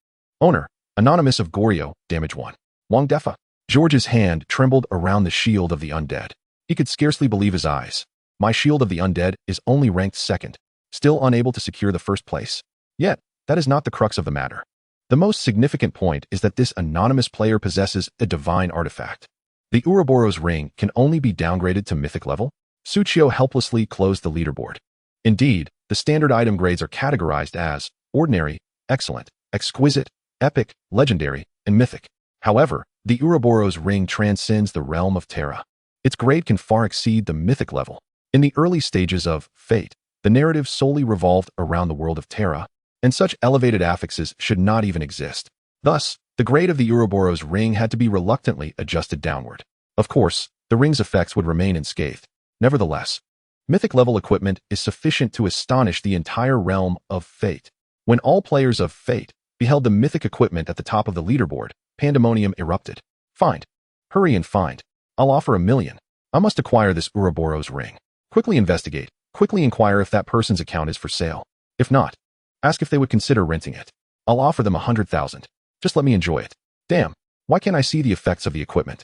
Owner, Anonymous of Goryeo, Damage 1. Wang Defa. George's hand trembled around the shield of the undead. He could scarcely believe his eyes. My shield of the undead is only ranked second, still unable to secure the first place. Yet, that is not the crux of the matter. The most significant point is that this anonymous player possesses a divine artifact. The Ouroboros ring can only be downgraded to mythic level. Suchio helplessly closed the leaderboard. Indeed, the standard item grades are categorized as ordinary, excellent, exquisite, epic, legendary, and mythic. However, the Ouroboros ring transcends the realm of Terra. Its grade can far exceed the mythic level. In the early stages of Fate, the narrative solely revolved around the world of Terra, and such elevated affixes should not even exist. Thus, the grade of the Ouroboros ring had to be reluctantly adjusted downward. Of course, the ring's effects would remain unscathed. Nevertheless, mythic-level equipment is sufficient to astonish the entire realm of Fate. When all players of Fate beheld the mythic equipment at the top of the leaderboard, pandemonium erupted. Find. Hurry and find. I'll offer $1 million. I must acquire this Ouroboros ring. Quickly investigate. Quickly inquire if that person's account is for sale. If not, ask if they would consider renting it. I'll offer them 100,000. Just let me enjoy it. Damn, why can't I see the effects of the equipment?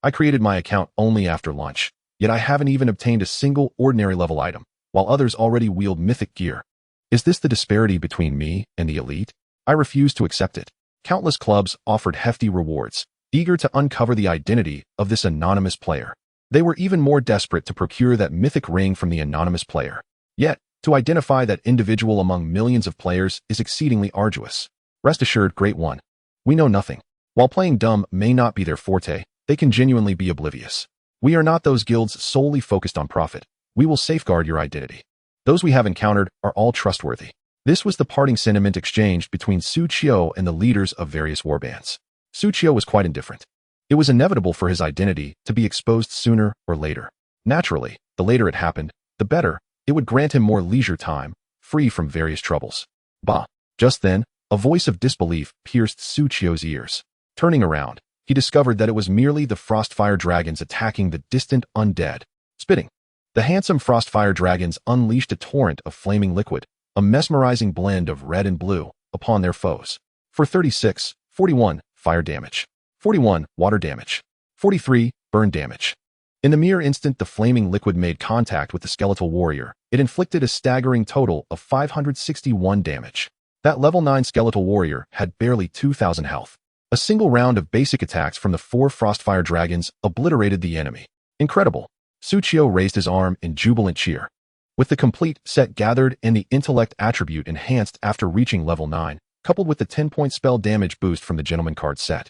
I created my account only after lunch, yet I haven't even obtained a single ordinary level item, while others already wield mythic gear. Is this the disparity between me and the elite? I refuse to accept it. Countless clubs offered hefty rewards, eager to uncover the identity of this anonymous player. They were even more desperate to procure that mythic ring from the anonymous player. Yet, to identify that individual among millions of players is exceedingly arduous. Rest assured, Great One, we know nothing. While playing dumb may not be their forte, they can genuinely be oblivious. We are not those guilds solely focused on profit. We will safeguard your identity. Those we have encountered are all trustworthy. This was the parting sentiment exchanged between Su Qiu and the leaders of various warbands. Su Qiu was quite indifferent. It was inevitable for his identity to be exposed sooner or later. Naturally, the later it happened, the better. It would grant him more leisure time, free from various troubles. Bah! Just then, a voice of disbelief pierced Su Qiu's ears. Turning around, he discovered that it was merely the Frostfire dragons attacking the distant undead. Spitting. The handsome Frostfire dragons unleashed a torrent of flaming liquid, a mesmerizing blend of red and blue, upon their foes. For 36, 41, fire damage. 41, water damage. 43, burn damage. In the mere instant the flaming liquid made contact with the skeletal warrior, it inflicted a staggering total of 561 damage. That level 9 skeletal warrior had barely 2,000 health. A single round of basic attacks from the 4 Frostfire dragons obliterated the enemy. Incredible! Su Qiu raised his arm in jubilant cheer. With the complete set gathered and the intellect attribute enhanced after reaching level 9, coupled with the 10-point spell damage boost from the gentleman card set,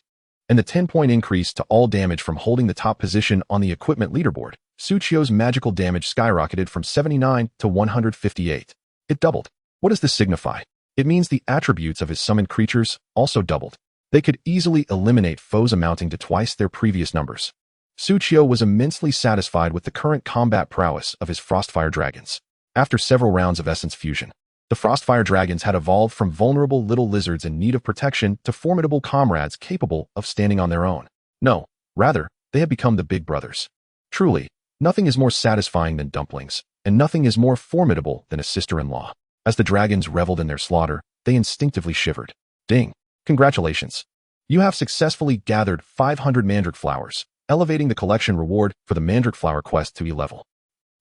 and the 10-point increase to all damage from holding the top position on the equipment leaderboard, Su Qiu's magical damage skyrocketed from 79 to 158. It doubled. What does this signify? It means the attributes of his summoned creatures also doubled. They could easily eliminate foes amounting to twice their previous numbers. Su Qiu was immensely satisfied with the current combat prowess of his Frostfire dragons. After several rounds of essence fusion, the Frostfire dragons had evolved from vulnerable little lizards in need of protection to formidable comrades capable of standing on their own. No, rather, they had become the big brothers. Truly, nothing is more satisfying than dumplings, and nothing is more formidable than a sister-in-law. As the dragons reveled in their slaughter, they instinctively shivered. Ding! Congratulations! You have successfully gathered 500 mandrake flowers, elevating the collection reward for the mandrake flower quest to E-level.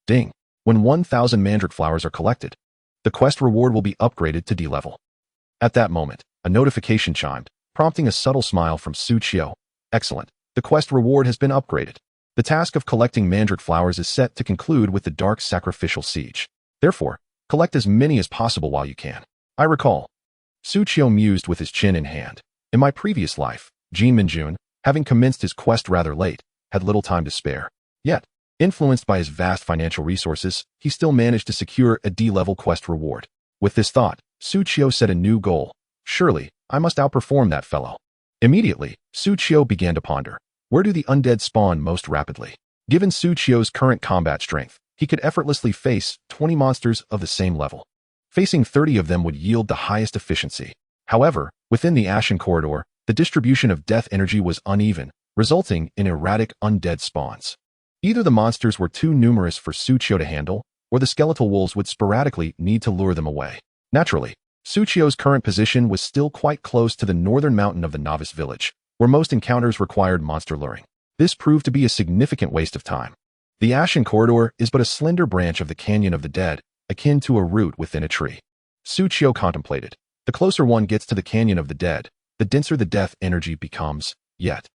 Ding! When 1,000 mandrake flowers are collected, the quest reward will be upgraded to D-level. At that moment, a notification chimed, prompting a subtle smile from Su Qiu. Excellent. The quest reward has been upgraded. The task of collecting mandrake flowers is set to conclude with the Dark Sacrificial Siege. Therefore, collect as many as possible while you can. I recall. Su Qiu mused with his chin in hand. In my previous life, Jin Minjun, having commenced his quest rather late, had little time to spare. Yet, influenced by his vast financial resources, he still managed to secure a D-level quest reward. With this thought, Su Qiu set a new goal. Surely, I must outperform that fellow. Immediately, Su Qiu began to ponder. Where do the undead spawn most rapidly? Given Su Qiu's current combat strength, he could effortlessly face 20 monsters of the same level. Facing 30 of them would yield the highest efficiency. However, within the Ashen Corridor, the distribution of death energy was uneven, resulting in erratic undead spawns. Either the monsters were too numerous for Su Qiu to handle, or the skeletal wolves would sporadically need to lure them away. Naturally, Su Qiu's current position was still quite close to the northern mountain of the novice village, where most encounters required monster luring. This proved to be a significant waste of time. The Ashen Corridor is but a slender branch of the Canyon of the Dead, akin to a root within a tree. Su Qiu contemplated. The closer one gets to the Canyon of the Dead, the denser the death energy becomes. Yet,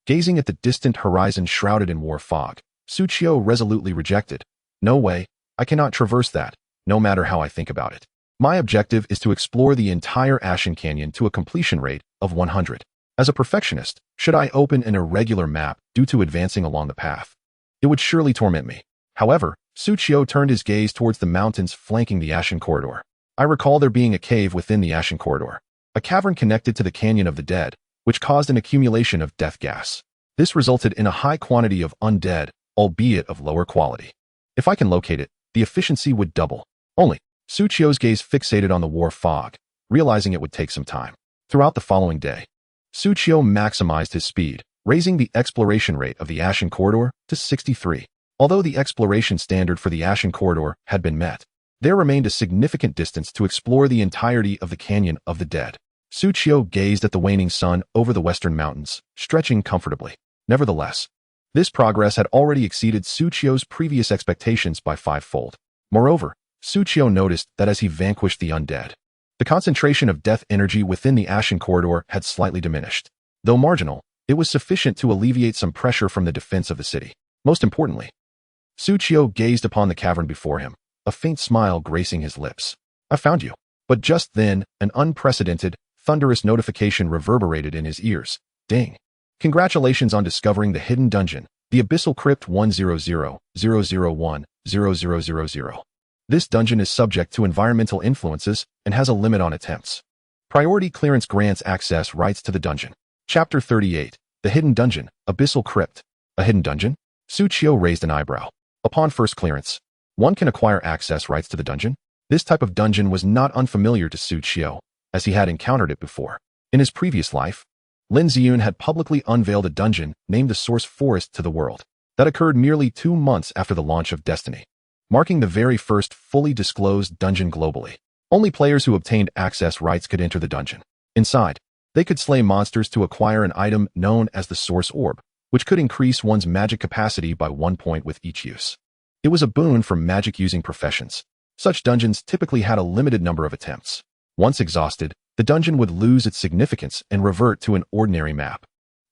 gazing at the distant horizon shrouded in war fog, Su Qiu resolutely rejected. No way, I cannot traverse that, no matter how I think about it. My objective is to explore the entire Ashen Canyon to a completion rate of 100. As a perfectionist, should I open an irregular map due to advancing along the path? It would surely torment me. However, Su Qiu turned his gaze towards the mountains flanking the Ashen Corridor. I recall there being a cave within the Ashen Corridor, a cavern connected to the Canyon of the Dead, which caused an accumulation of death gas. This resulted in a high quantity of undead, albeit of lower quality. If I can locate it, the efficiency would double. Only, Su Qiu's gaze fixated on the war fog, realizing it would take some time. Throughout the following day, Su Qiu maximized his speed, raising the exploration rate of the Ashen Corridor to 63. Although the exploration standard for the Ashen Corridor had been met, there remained a significant distance to explore the entirety of the Canyon of the Dead. Su Qiu gazed at the waning sun over the western mountains, stretching comfortably. Nevertheless, this progress had already exceeded Su Qiu's previous expectations by 5-fold. Moreover, Su Qiu noticed that as he vanquished the undead, The concentration of death energy within the Ashen Corridor had slightly diminished. Though marginal, it was sufficient to alleviate some pressure from the defense of the city. Most importantly, Suchio gazed upon the cavern before him, a faint smile gracing his lips. I found you. But just then, an unprecedented, thunderous notification reverberated in his ears. Ding. Congratulations on discovering the hidden dungeon, the Abyssal Crypt 100-001-0000. This dungeon is subject to environmental influences and has a limit on attempts. Priority clearance grants access rights to the dungeon. Chapter 38. The Hidden Dungeon, Abyssal Crypt. A hidden dungeon? Suchio raised an eyebrow. Upon first clearance, one can acquire access rights to the dungeon? This type of dungeon was not unfamiliar to Suchio, as he had encountered it before. In his previous life, Lin Ziyun had publicly unveiled a dungeon named the Source Forest to the world. That occurred merely 2 months after the launch of Destiny, marking the very first fully disclosed dungeon globally. Only players who obtained access rights could enter the dungeon. Inside, they could slay monsters to acquire an item known as the Source Orb, which could increase one's magic capacity by 1 point with each use. It was a boon for magic-using professions. Such dungeons typically had a limited number of attempts. Once exhausted, the dungeon would lose its significance and revert to an ordinary map.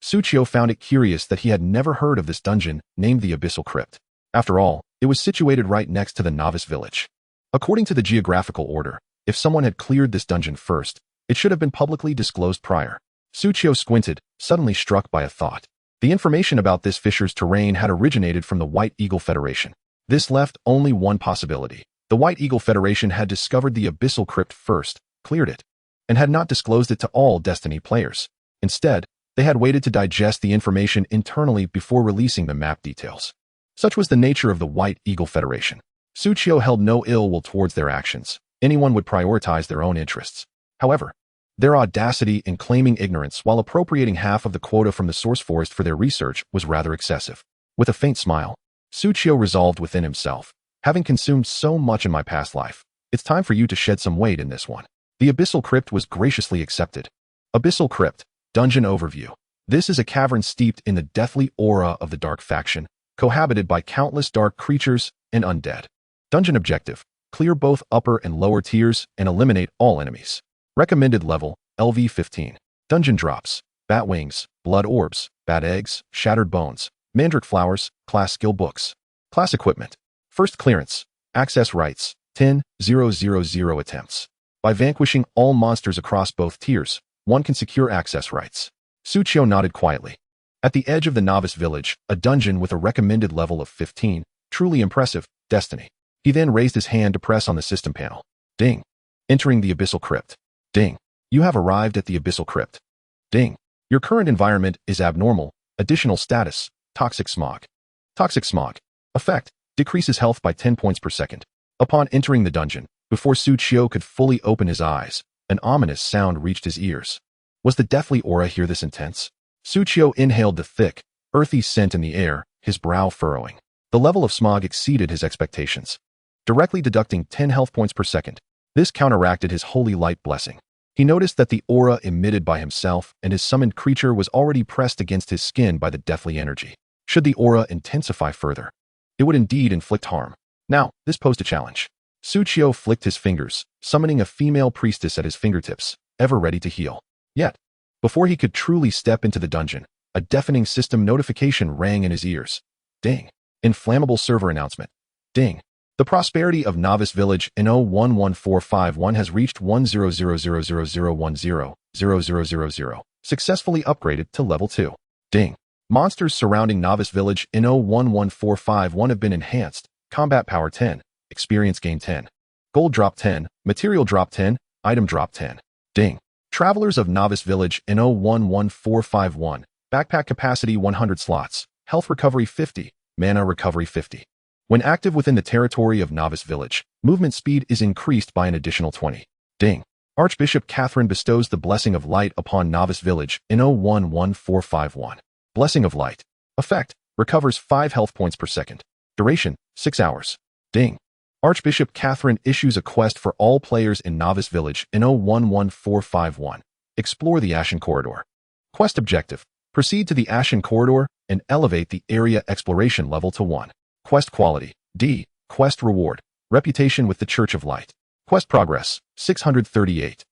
Suchio found it curious that he had never heard of this dungeon, named the Abyssal Crypt. After all, it was situated right next to the novice village. According to the geographical order, if someone had cleared this dungeon first, it should have been publicly disclosed prior. Suchio squinted, suddenly struck by a thought. The information about this fisher's terrain had originated from the White Eagle Federation. This left only one possibility. The White Eagle Federation had discovered the Abyssal Crypt first, cleared it, and had not disclosed it to all Destiny players. Instead, they had waited to digest the information internally before releasing the map details. Such was the nature of the White Eagle Federation. Suchio held no ill will towards their actions. Anyone would prioritize their own interests. However, their audacity in claiming ignorance while appropriating half of the quota from the Source Forest for their research was rather excessive. With a faint smile, Suchio resolved within himself, having consumed so much in my past life, it's time for you to shed some weight in this one. The Abyssal Crypt was graciously accepted. Abyssal Crypt, Dungeon Overview. This is a cavern steeped in the deathly aura of the Dark Faction, cohabited by countless dark creatures and undead. Dungeon Objective. Clear both upper and lower tiers and eliminate all enemies. Recommended level, LV15. Dungeon Drops. Bat Wings, Blood Orbs, Bat Eggs, Shattered Bones, Mandrake Flowers, Class Skill Books. Class Equipment. First Clearance. Access Rights, 10,000 attempts. By vanquishing all monsters across both tiers, one can secure access rights. Suchio nodded quietly. At the edge of the novice village, a dungeon with a recommended level of 15, truly impressive, Destiny. He then raised his hand to press on the system panel. Ding. Entering the Abyssal Crypt. Ding. You have arrived at the Abyssal Crypt. Ding. Your current environment is abnormal. Additional status, Toxic Smog. Toxic Smog. Effect, decreases health by 10 points per second. Upon entering the dungeon, before Suchio could fully open his eyes, an ominous sound reached his ears. Was the deathly aura here this intense? Suchio inhaled the thick, earthy scent in the air, his brow furrowing. The level of smog exceeded his expectations. Directly deducting 10 health points per second, this counteracted his holy light blessing. He noticed that the aura emitted by himself and his summoned creature was already pressed against his skin by the deathly energy. Should the aura intensify further, it would indeed inflict harm. Now, this posed a challenge. Suchio flicked his fingers, summoning a female priestess at his fingertips, ever ready to heal. Yet, before he could truly step into the dungeon, a deafening system notification rang in his ears. Ding. Inflammable server announcement. Ding. The prosperity of Novice Village in 011451 has reached 10000100000. Successfully upgraded to level 2. Ding. Monsters surrounding Novice Village in 011451 have been enhanced. Combat power 10. Experience gain 10. Gold drop 10. Material drop 10. Item drop 10. Ding. Travelers of Novice Village in 011451. Backpack capacity 100 slots. Health recovery 50. Mana recovery 50. When active within the territory of Novice Village, movement speed is increased by an additional 20. Ding. Archbishop Catherine bestows the Blessing of Light upon Novice Village in 011451. Blessing of Light. Effect. Recovers 5 health points per second. Duration, 6 hours. Ding. Archbishop Catherine issues a quest for all players in Novice Village in 011451. Explore the Ashen Corridor. Quest objective. Proceed to the Ashen Corridor and elevate the area exploration level to 1. Quest quality, D. Quest reward. Reputation with the Church of Light. Quest progress, 638.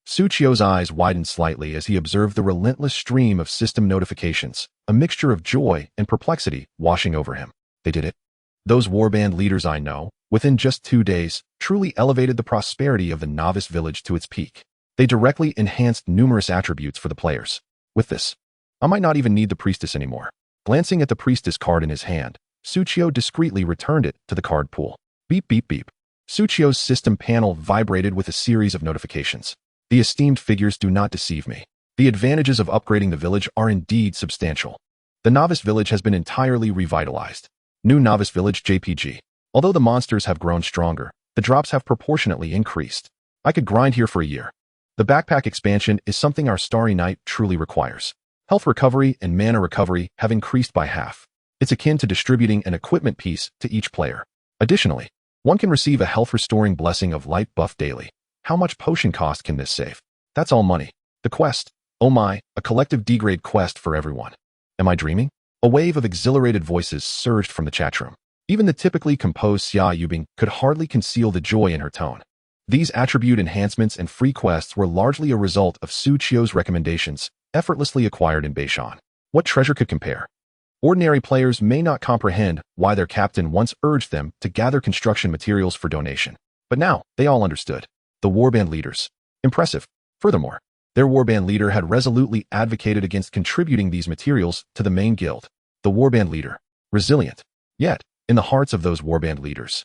Suchio's eyes widened slightly as he observed the relentless stream of system notifications, a mixture of joy and perplexity washing over him. They did it. Those warband leaders I know, within just 2 days, truly elevated the prosperity of the novice village to its peak. They directly enhanced numerous attributes for the players. With this, I might not even need the priestess anymore. Glancing at the priestess card in his hand, Suchio discreetly returned it to the card pool. Beep, beep, beep. Suchio's system panel vibrated with a series of notifications. The esteemed figures do not deceive me. The advantages of upgrading the village are indeed substantial. The novice village has been entirely revitalized. New novice village JPG. Although the monsters have grown stronger, the drops have proportionately increased. I could grind here for a year. The backpack expansion is something our Starry Knight truly requires. Health recovery and mana recovery have increased by half. It's akin to distributing an equipment piece to each player. Additionally, one can receive a health restoring blessing of light buff daily. How much potion cost can this save? That's all money. The quest. Oh my, a collective degrade quest for everyone. Am I dreaming? A wave of exhilarated voices surged from the chat room. Even the typically composed Xia Yubing could hardly conceal the joy in her tone. These attribute enhancements and free quests were largely a result of Suchio's recommendations, effortlessly acquired in Beishan. What treasure could compare? Ordinary players may not comprehend why their captain once urged them to gather construction materials for donation. But now, they all understood. The warband leaders. Impressive. Furthermore, their warband leader had resolutely advocated against contributing these materials to the main guild. The warband leader. Resilient. Yet, in the hearts of those warband leaders.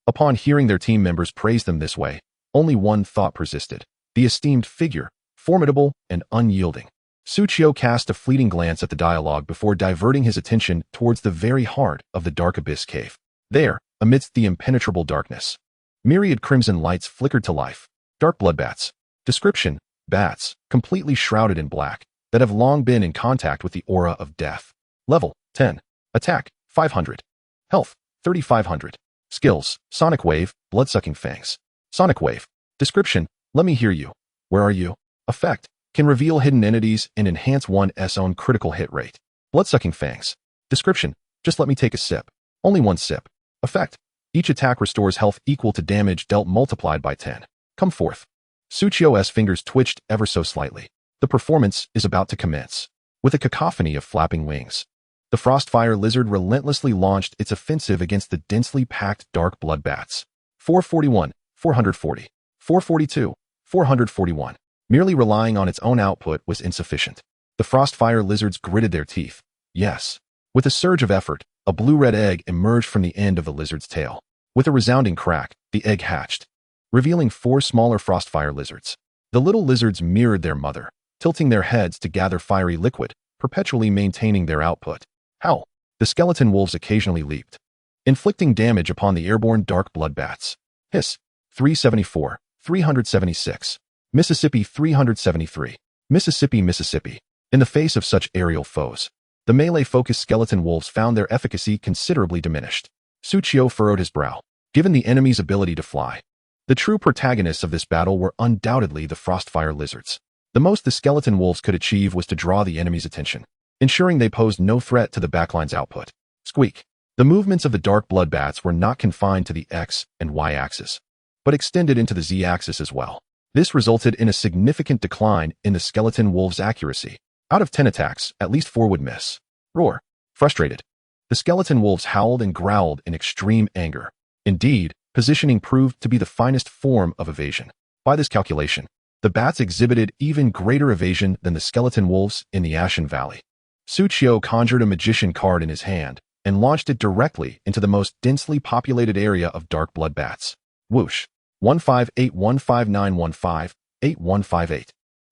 Upon hearing their team members praise them this way, only one thought persisted. The esteemed figure, formidable and unyielding. Suchio cast a fleeting glance at the dialogue before diverting his attention towards the very heart of the dark abyss cave. There, amidst the impenetrable darkness, myriad crimson lights flickered to life. Dark blood bats. Description: bats, completely shrouded in black, that have long been in contact with the aura of death. Level: 10. Attack: 500. Health: 3500. Skills: Sonic Wave, Blood-Sucking Fangs. Sonic Wave. Description: let me hear you. Where are you? Effect: can reveal hidden entities and enhance one's own critical hit rate. Blood-Sucking Fangs. Description: just let me take a sip. Only one sip. Effect: each attack restores health equal to damage dealt multiplied by 10. Come forth. Suchio's fingers twitched ever so slightly. The performance is about to commence. With a cacophony of flapping wings, the Frostfire lizard relentlessly launched its offensive against the densely packed dark blood bats. 441, 440, 442, 441. Merely relying on its own output was insufficient. The Frostfire lizards gritted their teeth. Yes. With a surge of effort, a blue-red egg emerged from the end of the lizard's tail. With a resounding crack, the egg hatched, revealing 4 smaller Frostfire lizards. The little lizards mirrored their mother, tilting their heads to gather fiery liquid, perpetually maintaining their output. Howl! The skeleton wolves occasionally leaped, inflicting damage upon the airborne dark blood bats. Hiss! 374, 376. Mississippi 373. Mississippi, Mississippi. In the face of such aerial foes, the melee-focused skeleton wolves found their efficacy considerably diminished. Suchio furrowed his brow. Given the enemy's ability to fly, the true protagonists of this battle were undoubtedly the Frostfire lizards. The most the skeleton wolves could achieve was to draw the enemy's attention, ensuring they posed no threat to the backline's output. Squeak. The movements of the dark blood bats were not confined to the X and Y axis, but extended into the Z axis as well. This resulted in a significant decline in the skeleton wolves' accuracy. Out of 10 attacks, at least 4 would miss. Roar. Frustrated, the skeleton wolves howled and growled in extreme anger. Indeed, positioning proved to be the finest form of evasion. By this calculation, the bats exhibited even greater evasion than the skeleton wolves in the Ashen Valley. Suchio conjured a magician card in his hand and launched it directly into the most densely populated area of dark blood bats. Whoosh. 158159158.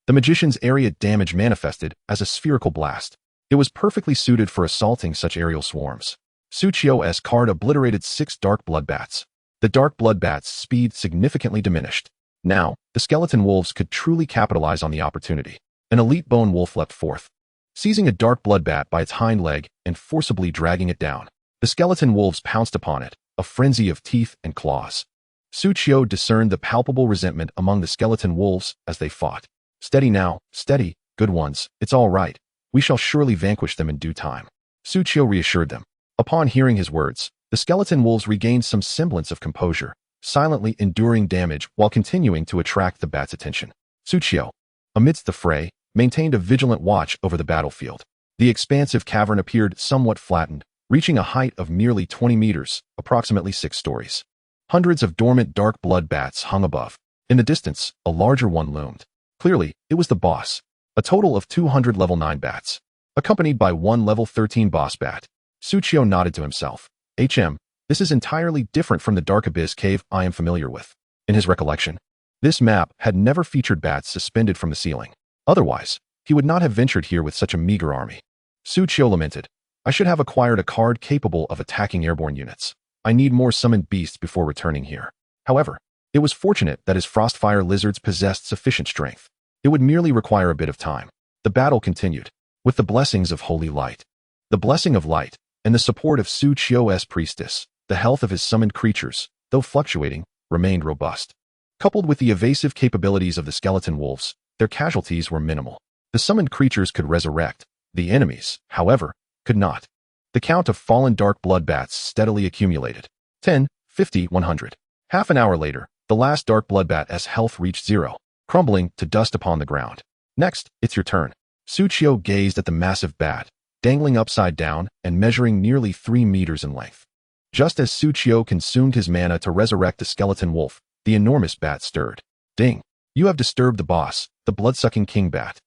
The magician's area damage manifested as a spherical blast. It was perfectly suited for assaulting such aerial swarms. Suchio's card obliterated 6 dark blood bats. The dark blood bats' speed significantly diminished. Now, the skeleton wolves could truly capitalize on the opportunity. An elite bone wolf leapt forth, seizing a dark blood bat by its hind leg and forcibly dragging it down. The skeleton wolves pounced upon it, a frenzy of teeth and claws. Suchio discerned the palpable resentment among the skeleton wolves as they fought. Steady now, steady, good ones, it's all right. We shall surely vanquish them in due time. Suchio reassured them. Upon hearing his words, the skeleton wolves regained some semblance of composure, silently enduring damage while continuing to attract the bat's attention. Suchiyo, amidst the fray, maintained a vigilant watch over the battlefield. The expansive cavern appeared somewhat flattened, reaching a height of nearly 20 meters, approximately 6 stories. Hundreds of dormant dark blood bats hung above. In the distance, a larger one loomed. Clearly, it was the boss. A total of 200 level 9 bats, accompanied by one level 13 boss bat. Suchiyo nodded to himself. This is entirely different from the Dark Abyss cave I am familiar with. In his recollection, this map had never featured bats suspended from the ceiling. Otherwise, he would not have ventured here with such a meager army. Suchiyo lamented, I should have acquired a card capable of attacking airborne units. I need more summoned beasts before returning here. However, it was fortunate that his Frostfire lizards possessed sufficient strength. It would merely require a bit of time. The battle continued, with the blessings of Holy Light. The blessing of light, and the support of Suchiyo's priestess, the health of his summoned creatures, though fluctuating, remained robust. Coupled with the evasive capabilities of the skeleton wolves, their casualties were minimal. The summoned creatures could resurrect. The enemies, however, could not. The count of fallen dark blood bats steadily accumulated. 10, 50, 100. Half an hour later, the last dark blood bat's health reached 0, crumbling to dust upon the ground. Next, it's your turn. Suchiyo gazed at the massive bat, dangling upside down and measuring nearly 3 meters in length. Just as Suchiyo consumed his mana to resurrect the skeleton wolf, the enormous bat stirred. Ding! You have disturbed the boss, the blood-sucking king bat.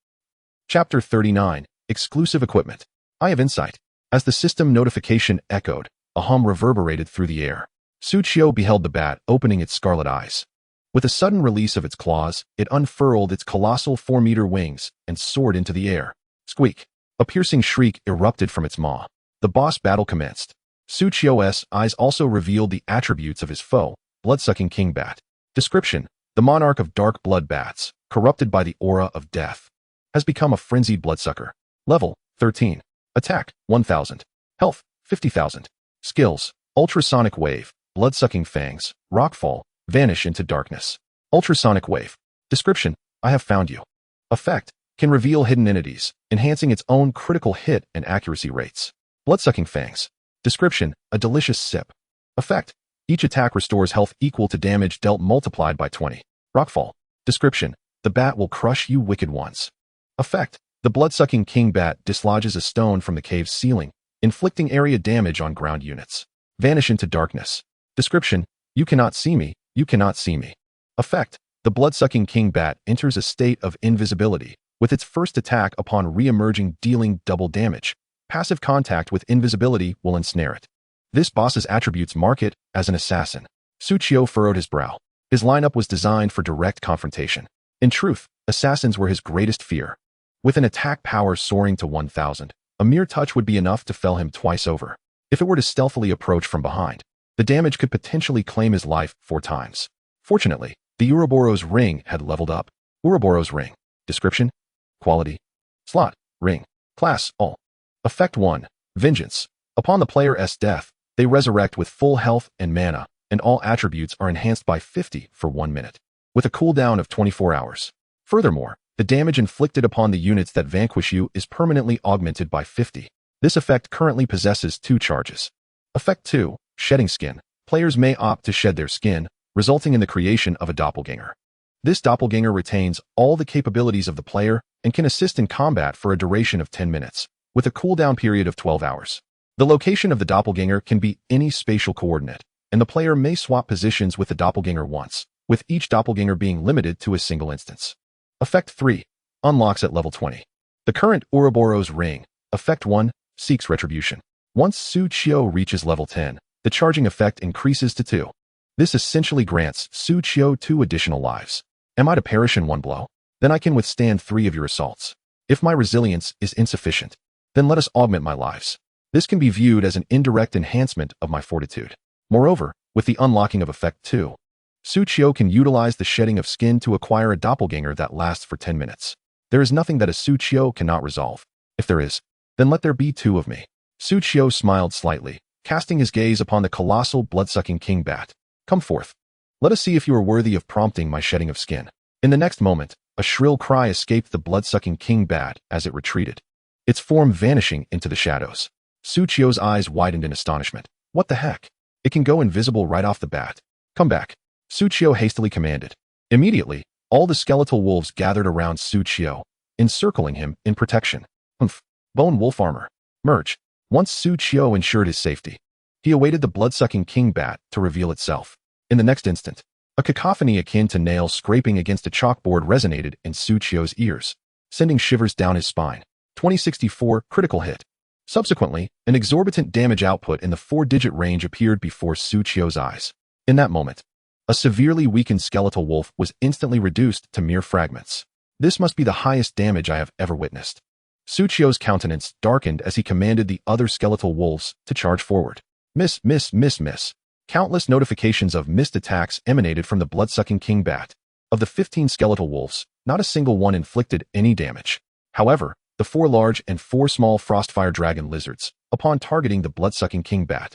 Chapter 39, Exclusive Equipment. I have insight. As the system notification echoed, a hum reverberated through the air. Suchiyo beheld the bat opening its scarlet eyes. With a sudden release of its claws, it unfurled its colossal 4-meter wings and soared into the air. Squeak! A piercing shriek erupted from its maw. The boss battle commenced. Suchiyo's eyes also revealed the attributes of his foe, blood-sucking king bat. Description: the monarch of dark blood bats, corrupted by the aura of death, has become a frenzied bloodsucker. Level 13. Attack 1000. Health 50,000. Skills: ultrasonic wave, blood-sucking fangs, rockfall, vanish into darkness. Ultrasonic wave. Description: I have found you. Effect: can reveal hidden entities, enhancing its own critical hit and accuracy rates. Blood-sucking fangs. Description: a delicious sip. Effect: each attack restores health equal to damage dealt multiplied by 20. Rockfall. Description: the bat will crush you wicked ones. Effect: the blood-sucking king bat dislodges a stone from the cave's ceiling, inflicting area damage on ground units. Vanish into darkness. Description: you cannot see me, you cannot see me. Effect: the blood-sucking king bat enters a state of invisibility, with its first attack upon re-emerging dealing double damage. Passive contact with invisibility will ensnare it. This boss's attributes mark it as an assassin. Suchiyo furrowed his brow. His lineup was designed for direct confrontation. In truth, assassins were his greatest fear. With an attack power soaring to 1000, a mere touch would be enough to fell him twice over. If it were to stealthily approach from behind, the damage could potentially claim his life 4 times. Fortunately, the Ouroboros ring had leveled up. Ouroboros ring. Description: quality. Slot: ring. Class: all. Effect 1. Vengeance. Upon the player's death, they resurrect with full health and mana, and all attributes are enhanced by 50 for 1 minute, with a cooldown of 24 hours. Furthermore, the damage inflicted upon the units that vanquish you is permanently augmented by 50. This effect currently possesses 2 charges. Effect 2. Shedding skin. Players may opt to shed their skin, resulting in the creation of a doppelganger. This doppelganger retains all the capabilities of the player and can assist in combat for a duration of 10 minutes, with a cooldown period of 12 hours. The location of the doppelganger can be any spatial coordinate, and the player may swap positions with the doppelganger once, with each doppelganger being limited to a single instance. Effect 3. Unlocks at level 20. The current Ouroboros ring, Effect 1, seeks retribution. Once Suchiyo reaches level 10, the charging effect increases to 2. This essentially grants Suchiyo 2 additional lives. Am I to perish in one blow? Then I can withstand 3 of your assaults. If my resilience is insufficient, then let us augment my lives. This can be viewed as an indirect enhancement of my fortitude. Moreover, with the unlocking of Effect 2, Suchiyo can utilize the shedding of skin to acquire a doppelganger that lasts for 10 minutes. There is nothing that a Suchiyo cannot resolve. If there is, then let there be 2 of me. Suchiyo smiled slightly, casting his gaze upon the colossal blood-sucking king bat. Come forth. Let us see if you are worthy of prompting my shedding of skin. In the next moment, a shrill cry escaped the blood-sucking king bat as it retreated, its form vanishing into the shadows. Suchiyo's eyes widened in astonishment. What the heck? It can go invisible right off the bat. Come back. Suchio hastily commanded. Immediately, all the skeletal wolves gathered around Suchio, encircling him in protection. Humph. Bone wolf armor. Merge. Once Suchio ensured his safety, he awaited the blood-sucking king bat to reveal itself. In the next instant, a cacophony akin to nails scraping against a chalkboard resonated in Suchio's ears, sending shivers down his spine. 2064 critical hit. Subsequently, an exorbitant damage output in the 4-digit range appeared before Suchio's eyes. In that moment, a severely weakened skeletal wolf was instantly reduced to mere fragments. This must be the highest damage I have ever witnessed. Suchio's countenance darkened as he commanded the other skeletal wolves to charge forward. Miss. Countless notifications of missed attacks emanated from the blood-sucking king bat. Of the 15 skeletal wolves, not a single one inflicted any damage. However, the 4 large and 4 small frostfire dragon lizards, upon targeting the blood-sucking king bat,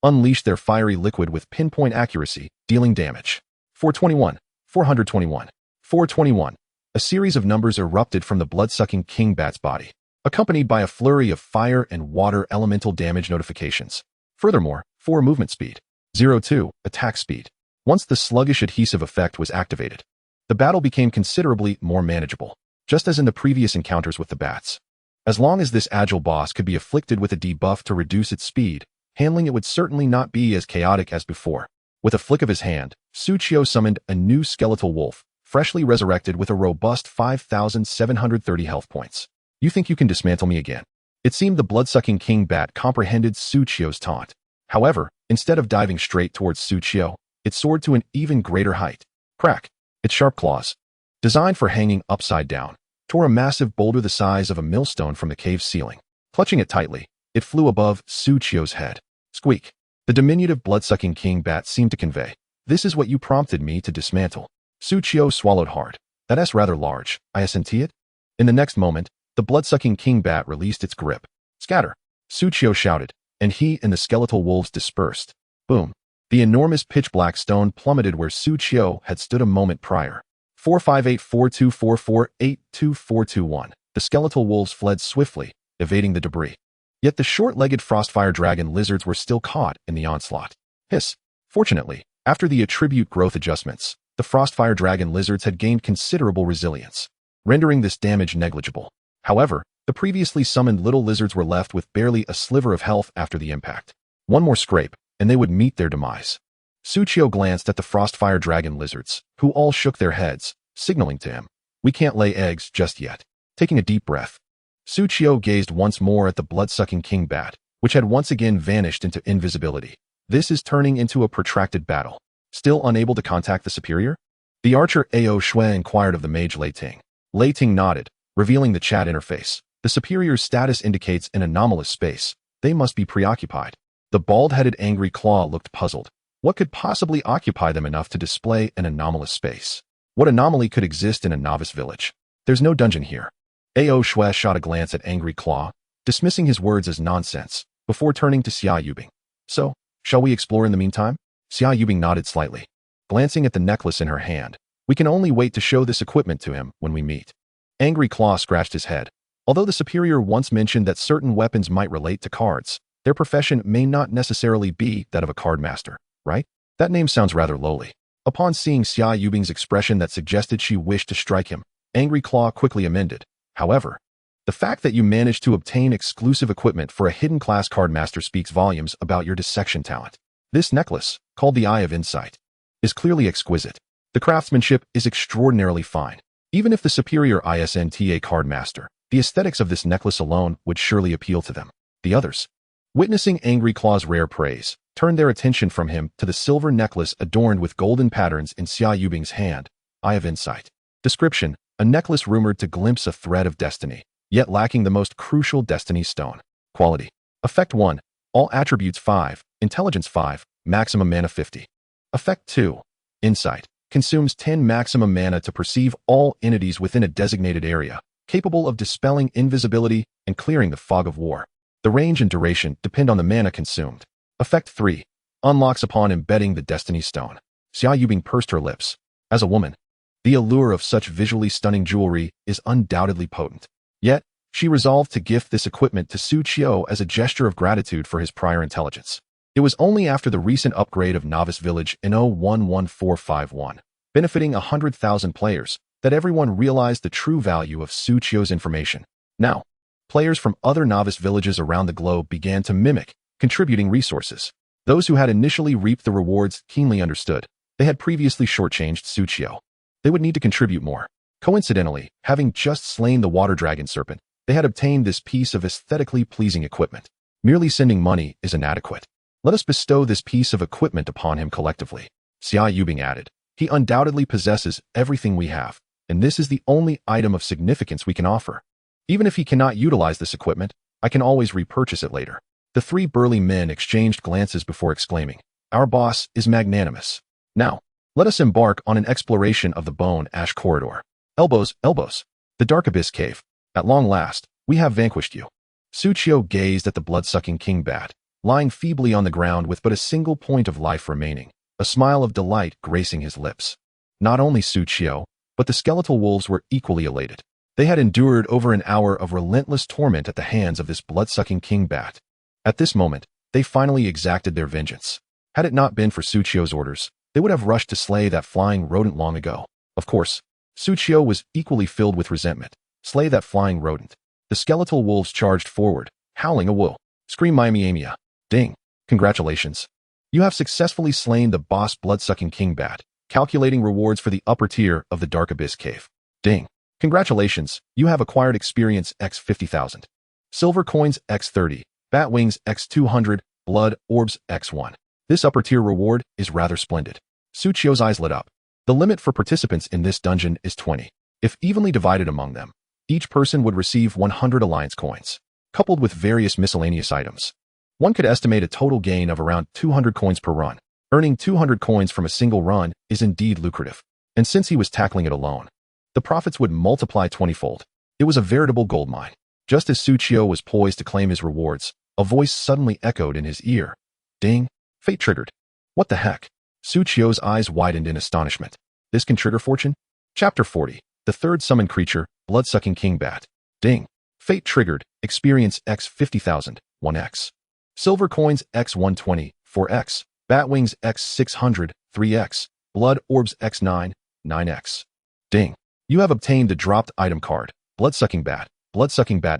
unleashed their fiery liquid with pinpoint accuracy, dealing damage. 421, 421, 421. A series of numbers erupted from the blood-sucking king bat's body, accompanied by a flurry of fire and water elemental damage notifications. Furthermore, 4 movement speed. 02, attack speed. Once the sluggish adhesive effect was activated, the battle became considerably more manageable, just as in the previous encounters with the bats. As long as this agile boss could be afflicted with a debuff to reduce its speed, handling it would certainly not be as chaotic as before. With a flick of his hand, Suchio summoned a new skeletal wolf, freshly resurrected with a robust 5,730 health points. You think you can dismantle me again? It seemed the blood-sucking king bat comprehended Suchio's taunt. However, instead of diving straight towards Suchio, it soared to an even greater height. Crack! Its sharp claws, designed for hanging upside down, tore a massive boulder the size of a millstone from the cave's ceiling. Clutching it tightly, it flew above Suchio's head. Squeak! The diminutive blood-sucking king bat seemed to convey, "This is what you prompted me to dismantle." Suchio swallowed hard. "That's rather large. I assent it." In the next moment, the blood-sucking king bat released its grip. "Scatter!" Suchio shouted, and he and the skeletal wolves dispersed. Boom! The enormous pitch-black stone plummeted where Suchio had stood a moment prior. 4584244822421. The skeletal wolves fled swiftly, evading the debris. Yet the short-legged frostfire dragon lizards were still caught in the onslaught. Hiss! Fortunately, after the attribute growth adjustments, the frostfire dragon lizards had gained considerable resilience, rendering this damage negligible. However, the previously summoned little lizards were left with barely a sliver of health after the impact. One more scrape, and they would meet their demise. Suchio glanced at the frostfire dragon lizards, who all shook their heads, signaling to him, "We can't lay eggs just yet." Taking a deep breath, Suchio gazed once more at the blood-sucking king bat, which had once again vanished into invisibility. This is turning into a protracted battle. Still unable to contact the superior? The archer Ao Shui inquired of the mage Lei Ting. Lei Ting nodded, revealing the chat interface. The superior's status indicates an anomalous space. They must be preoccupied. The bald-headed angry claw looked puzzled. What could possibly occupy them enough to display an anomalous space? What anomaly could exist in a novice village? There's no dungeon here. Ao Shui shot a glance at angry claw, dismissing his words as nonsense, before turning to Xia Yubing. "So, shall we explore in the meantime?" Xia Yubing nodded slightly, glancing at the necklace in her hand. "We can only wait to show this equipment to him when we meet." Angry Claw scratched his head. Although the superior once mentioned that certain weapons might relate to cards, their profession may not necessarily be that of a card master, right? That name sounds rather lowly. Upon seeing Xia Yubing's expression that suggested she wished to strike him, Angry Claw quickly amended. "However, the fact that you managed to obtain exclusive equipment for a hidden class card master speaks volumes about your dissection talent. This necklace, called the Eye of Insight, is clearly exquisite. The craftsmanship is extraordinarily fine. Even if the superior ISNTA card master, the aesthetics of this necklace alone would surely appeal to them." The others, witnessing Angry Claw's rare praise, turned their attention from him to the silver necklace adorned with golden patterns in Xia Yubing's hand. Eye of Insight. Description: a necklace rumored to glimpse a thread of destiny, yet lacking the most crucial destiny stone. Quality: Effect 1. All attributes 5, intelligence 5, maximum mana 50. Effect 2. Insight. Consumes 10 maximum mana to perceive all entities within a designated area, capable of dispelling invisibility and clearing the fog of war. The range and duration depend on the mana consumed. Effect 3. Unlocks upon embedding the Destiny Stone. Xia Yubing pursed her lips. As a woman, the allure of such visually stunning jewelry is undoubtedly potent. Yet, she resolved to gift this equipment to Suchio as a gesture of gratitude for his prior intelligence. It was only after the recent upgrade of Novice Village in 011451, benefiting 100,000 players, that everyone realized the true value of Suchio's information. Now, players from other novice villages around the globe began to mimic, contributing resources. Those who had initially reaped the rewards keenly understood. They had previously shortchanged Suchio. They would need to contribute more. Coincidentally, having just slain the water dragon serpent, they had obtained this piece of aesthetically pleasing equipment. Merely sending money is inadequate. Let us bestow this piece of equipment upon him collectively. Xia Yubing added. He undoubtedly possesses everything we have, and this is the only item of significance we can offer. Even if he cannot utilize this equipment, I can always repurchase it later. The three burly men exchanged glances before exclaiming, Our boss is magnanimous. Now, let us embark on an exploration of the Bone Ash Corridor. Elbows, elbows. The Dark Abyss Cave. At long last, we have vanquished you. Suchio gazed at the blood-sucking king bat, lying feebly on the ground with but a single point of life remaining, a smile of delight gracing his lips. Not only Suchio, but the skeletal wolves were equally elated. They had endured over an hour of relentless torment at the hands of this blood-sucking king bat. At this moment, they finally exacted their vengeance. Had it not been for Suchio's orders, they would have rushed to slay that flying rodent long ago. Of course, Suchio was equally filled with resentment. Slay that flying rodent. The skeletal wolves charged forward, howling a woo. Scream Miamiamia. Ding. Congratulations. You have successfully slain the boss blood-sucking king bat, calculating rewards for the upper tier of the Dark Abyss Cave. Ding. Congratulations, you have acquired experience x 50,000. Silver coins x 30, bat wings x 200, blood orbs x 1. This upper tier reward is rather splendid. Suchio's eyes lit up. The limit for participants in this dungeon is 20. If evenly divided among them, each person would receive 100 alliance coins, coupled with various miscellaneous items. One could estimate a total gain of around 200 coins per run. Earning 200 coins from a single run is indeed lucrative, and since he was tackling it alone, the profits would multiply 20-fold. It was a veritable goldmine. Just as Suchio was poised to claim his rewards, a voice suddenly echoed in his ear. Ding. Fate triggered. What the heck? Suchio's eyes widened in astonishment. This can trigger fortune? Chapter 40. The third summoned creature, blood-sucking king bat. Ding. Fate triggered. Experience x 50,000, 1x. Silver coins x 120, 4x. Bat wings x 600, 3x. Blood orbs x 9, 9x. Ding. You have obtained the dropped item card. Blood-sucking bat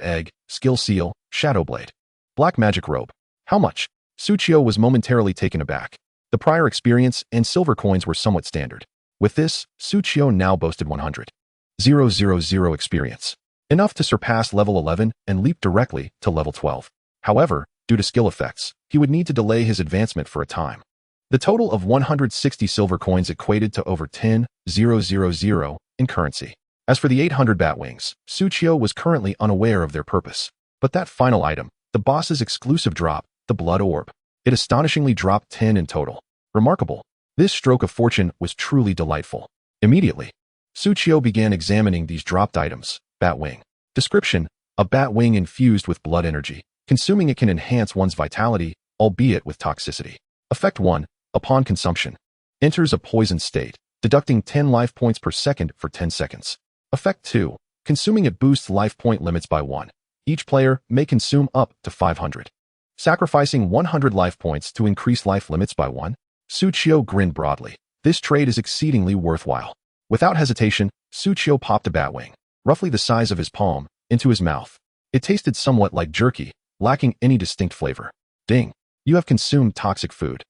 egg, skill seal, shadow blade. Black magic robe. How much? Suchio was momentarily taken aback. The prior experience and silver coins were somewhat standard. With this, Suchio now boasted 100,000 experience. Enough to surpass level 11 and leap directly to level 12. However, due to skill effects, he would need to delay his advancement for a time. The total of 160 silver coins equated to over 10,000 in currency. As for the 800 bat wings, Suchio was currently unaware of their purpose. But that final item, the boss's exclusive drop, the blood orb, it astonishingly dropped 10 in total. Remarkable. This stroke of fortune was truly delightful. Immediately, Suchio began examining these dropped items. Bat wing. Description: a bat wing infused with blood energy. Consuming it can enhance one's vitality, albeit with toxicity. Effect 1. Upon consumption, enters a poisoned state, deducting 10 life points per second for 10 seconds. Effect 2. Consuming it boosts life point limits by 1. Each player may consume up to 500. Sacrificing 100 life points to increase life limits by 1. Suchio grinned broadly. This trade is exceedingly worthwhile. Without hesitation, Suchio popped a batwing, roughly the size of his palm, into his mouth. It tasted somewhat like jerky, lacking any distinct flavor. Ding. You have consumed toxic food.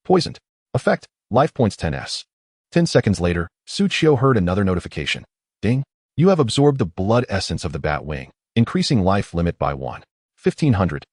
Poisoned. Effect: life points 10s. 10 seconds later, Suchio heard another notification. Ding. You have absorbed the blood essence of the bat wing, increasing life limit by 1. 1500.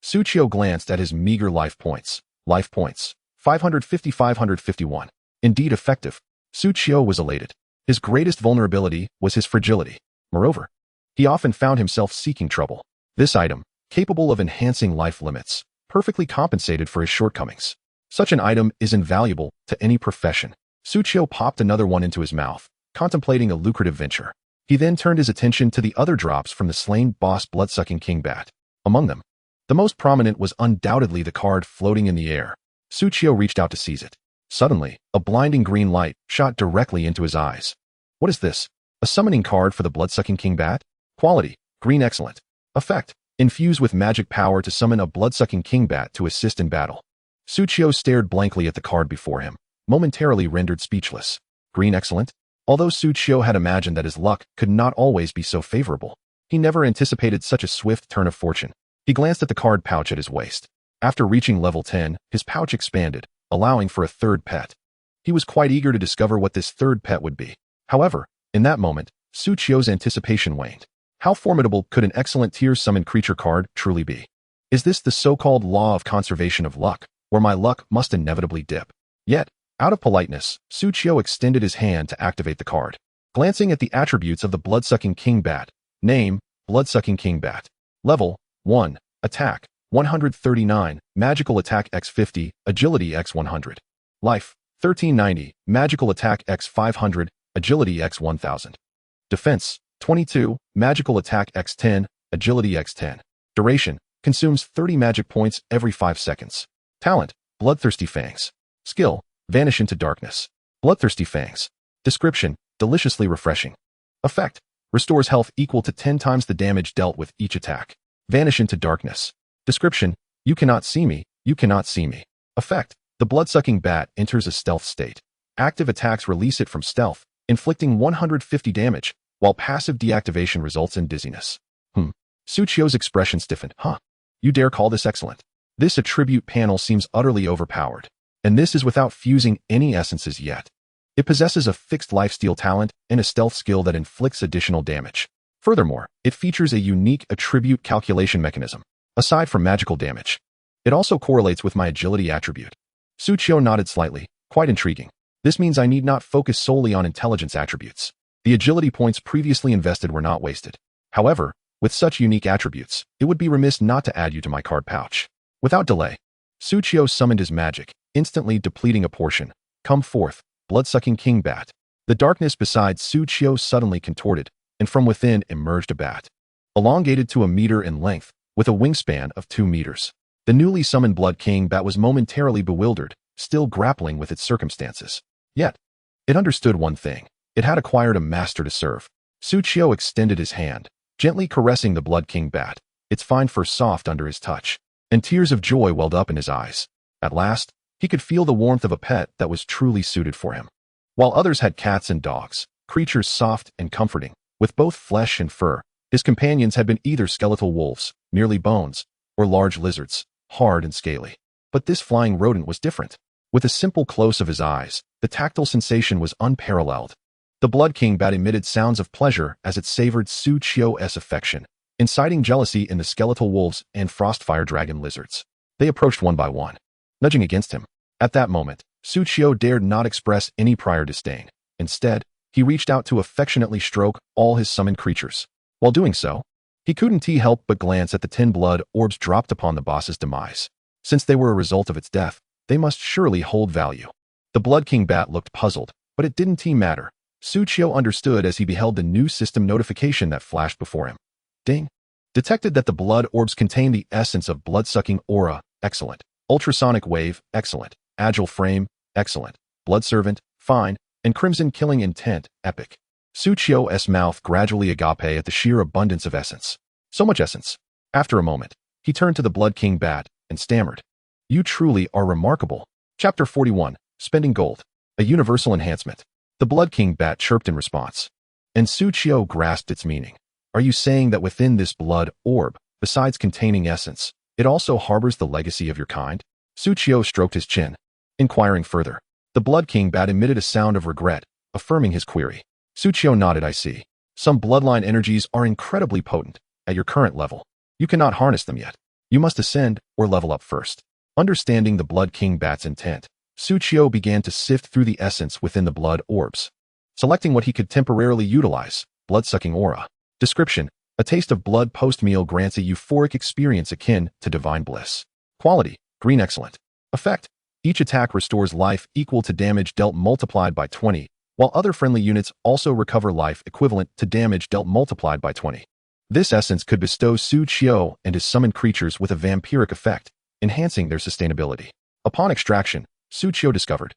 Suchio glanced at his meager life points. Life points: 550-551. Indeed effective. Suchio was elated. His greatest vulnerability was his fragility. Moreover, he often found himself seeking trouble. This item, capable of enhancing life limits, perfectly compensated for his shortcomings. Such an item is invaluable to any profession. Suchio popped another one into his mouth, contemplating a lucrative venture. He then turned his attention to the other drops from the slain boss blood-sucking king bat. Among them, the most prominent was undoubtedly the card floating in the air. Suchio reached out to seize it. Suddenly, a blinding green light shot directly into his eyes. What is this? A summoning card for the blood-sucking king bat? Quality: green excellent. Effect: infuse with magic power to summon a blood-sucking king bat to assist in battle. Suchio stared blankly at the card before him, momentarily rendered speechless. Green excellent? Although Suchio had imagined that his luck could not always be so favorable, he never anticipated such a swift turn of fortune. He glanced at the card pouch at his waist. After reaching level 10, his pouch expanded, allowing for a third pet. He was quite eager to discover what this third pet would be. However, in that moment, Suchio's anticipation waned. How formidable could an excellent tier summon creature card truly be? Is this the so-called law of conservation of luck, where my luck must inevitably dip? Yet, out of politeness, Suchio extended his hand to activate the card. Glancing at the attributes of the blood-sucking king bat. Name, blood-sucking king bat. Level, 1. Attack, 139, magical attack x 50, agility x 100. Life, 1390, magical attack x 500, agility x 1000. Defense, 22, magical attack x 10, agility x 10. Duration, consumes 30 magic points every 5 seconds. Talent, Bloodthirsty Fangs. Skill, Vanish into Darkness. Bloodthirsty Fangs. Description, deliciously refreshing. Effect, restores health equal to 10 times the damage dealt with each attack. Vanish into Darkness. Description, you cannot see me, you cannot see me. Effect, the blood-sucking bat enters a stealth state. Active attacks release it from stealth, inflicting 150 damage, while passive deactivation results in dizziness. Suchio's expression stiffened. You dare call this excellent? This attribute panel seems utterly overpowered. And this is without fusing any essences yet. It possesses a fixed lifesteal talent and a stealth skill that inflicts additional damage. Furthermore, it features a unique attribute calculation mechanism. Aside from magical damage, it also correlates with my agility attribute. Suchio nodded slightly, quite intriguing. This means I need not focus solely on intelligence attributes. The agility points previously invested were not wasted. However, with such unique attributes, it would be remiss not to add you to my card pouch. Without delay, Suchio summoned his magic, instantly depleting a portion. Come forth, blood-sucking king bat. The darkness beside Suchio suddenly contorted, and from within emerged a bat. Elongated to a meter in length, with a wingspan of 2 meters. The newly summoned Blood King bat was momentarily bewildered, still grappling with its circumstances. Yet, it understood one thing. It had acquired a master to serve. Suchio extended his hand, gently caressing the Blood King bat, its fine fur soft under his touch, and tears of joy welled up in his eyes. At last, he could feel the warmth of a pet that was truly suited for him. While others had cats and dogs, creatures soft and comforting, with both flesh and fur, his companions had been either skeletal wolves, merely bones, or large lizards, hard and scaly. But this flying rodent was different. With a simple close of his eyes, the tactile sensation was unparalleled. The Blood King bat emitted sounds of pleasure as it savored Suchio's affection, inciting jealousy in the skeletal wolves and frostfire dragon lizards. They approached one by one, nudging against him. At that moment, Suchio dared not express any prior disdain. Instead, he reached out to affectionately stroke all his summoned creatures. While doing so, he couldn't help but glance at the 10 blood orbs dropped upon the boss's demise. Since they were a result of its death, they must surely hold value. The Blood King bat looked puzzled, but it didn't matter. Suchio understood as he beheld the new system notification that flashed before him. Ding. Detected that the blood orbs contain the essence of blood-sucking aura, excellent. Ultrasonic wave, excellent. Agile frame, excellent. Blood servant, fine. And crimson killing intent, epic. Suchio's mouth gradually agape at the sheer abundance of essence. So much essence. After a moment, he turned to the Blood King bat and stammered. You truly are remarkable. Chapter 41, Spending Gold. A universal enhancement. The Blood King bat chirped in response. And Suchio grasped its meaning. Are you saying that within this blood orb, besides containing essence, it also harbors the legacy of your kind? Suchio stroked his chin, inquiring further. The Blood King bat emitted a sound of regret, affirming his query. Suchio nodded. I see. Some bloodline energies are incredibly potent. At your current level, you cannot harness them yet. You must ascend or level up first. Understanding the Blood King bat's intent, Suchio began to sift through the essence within the blood orbs, selecting what he could temporarily utilize. Blood-sucking aura. Description: a taste of blood post-meal grants a euphoric experience akin to divine bliss. Quality: green excellent. Effect: each attack restores life equal to damage dealt multiplied by 20, while other friendly units also recover life equivalent to damage dealt multiplied by 20. This essence could bestow Suchio and his summoned creatures with a vampiric effect, enhancing their sustainability. Upon extraction, Suchio discovered,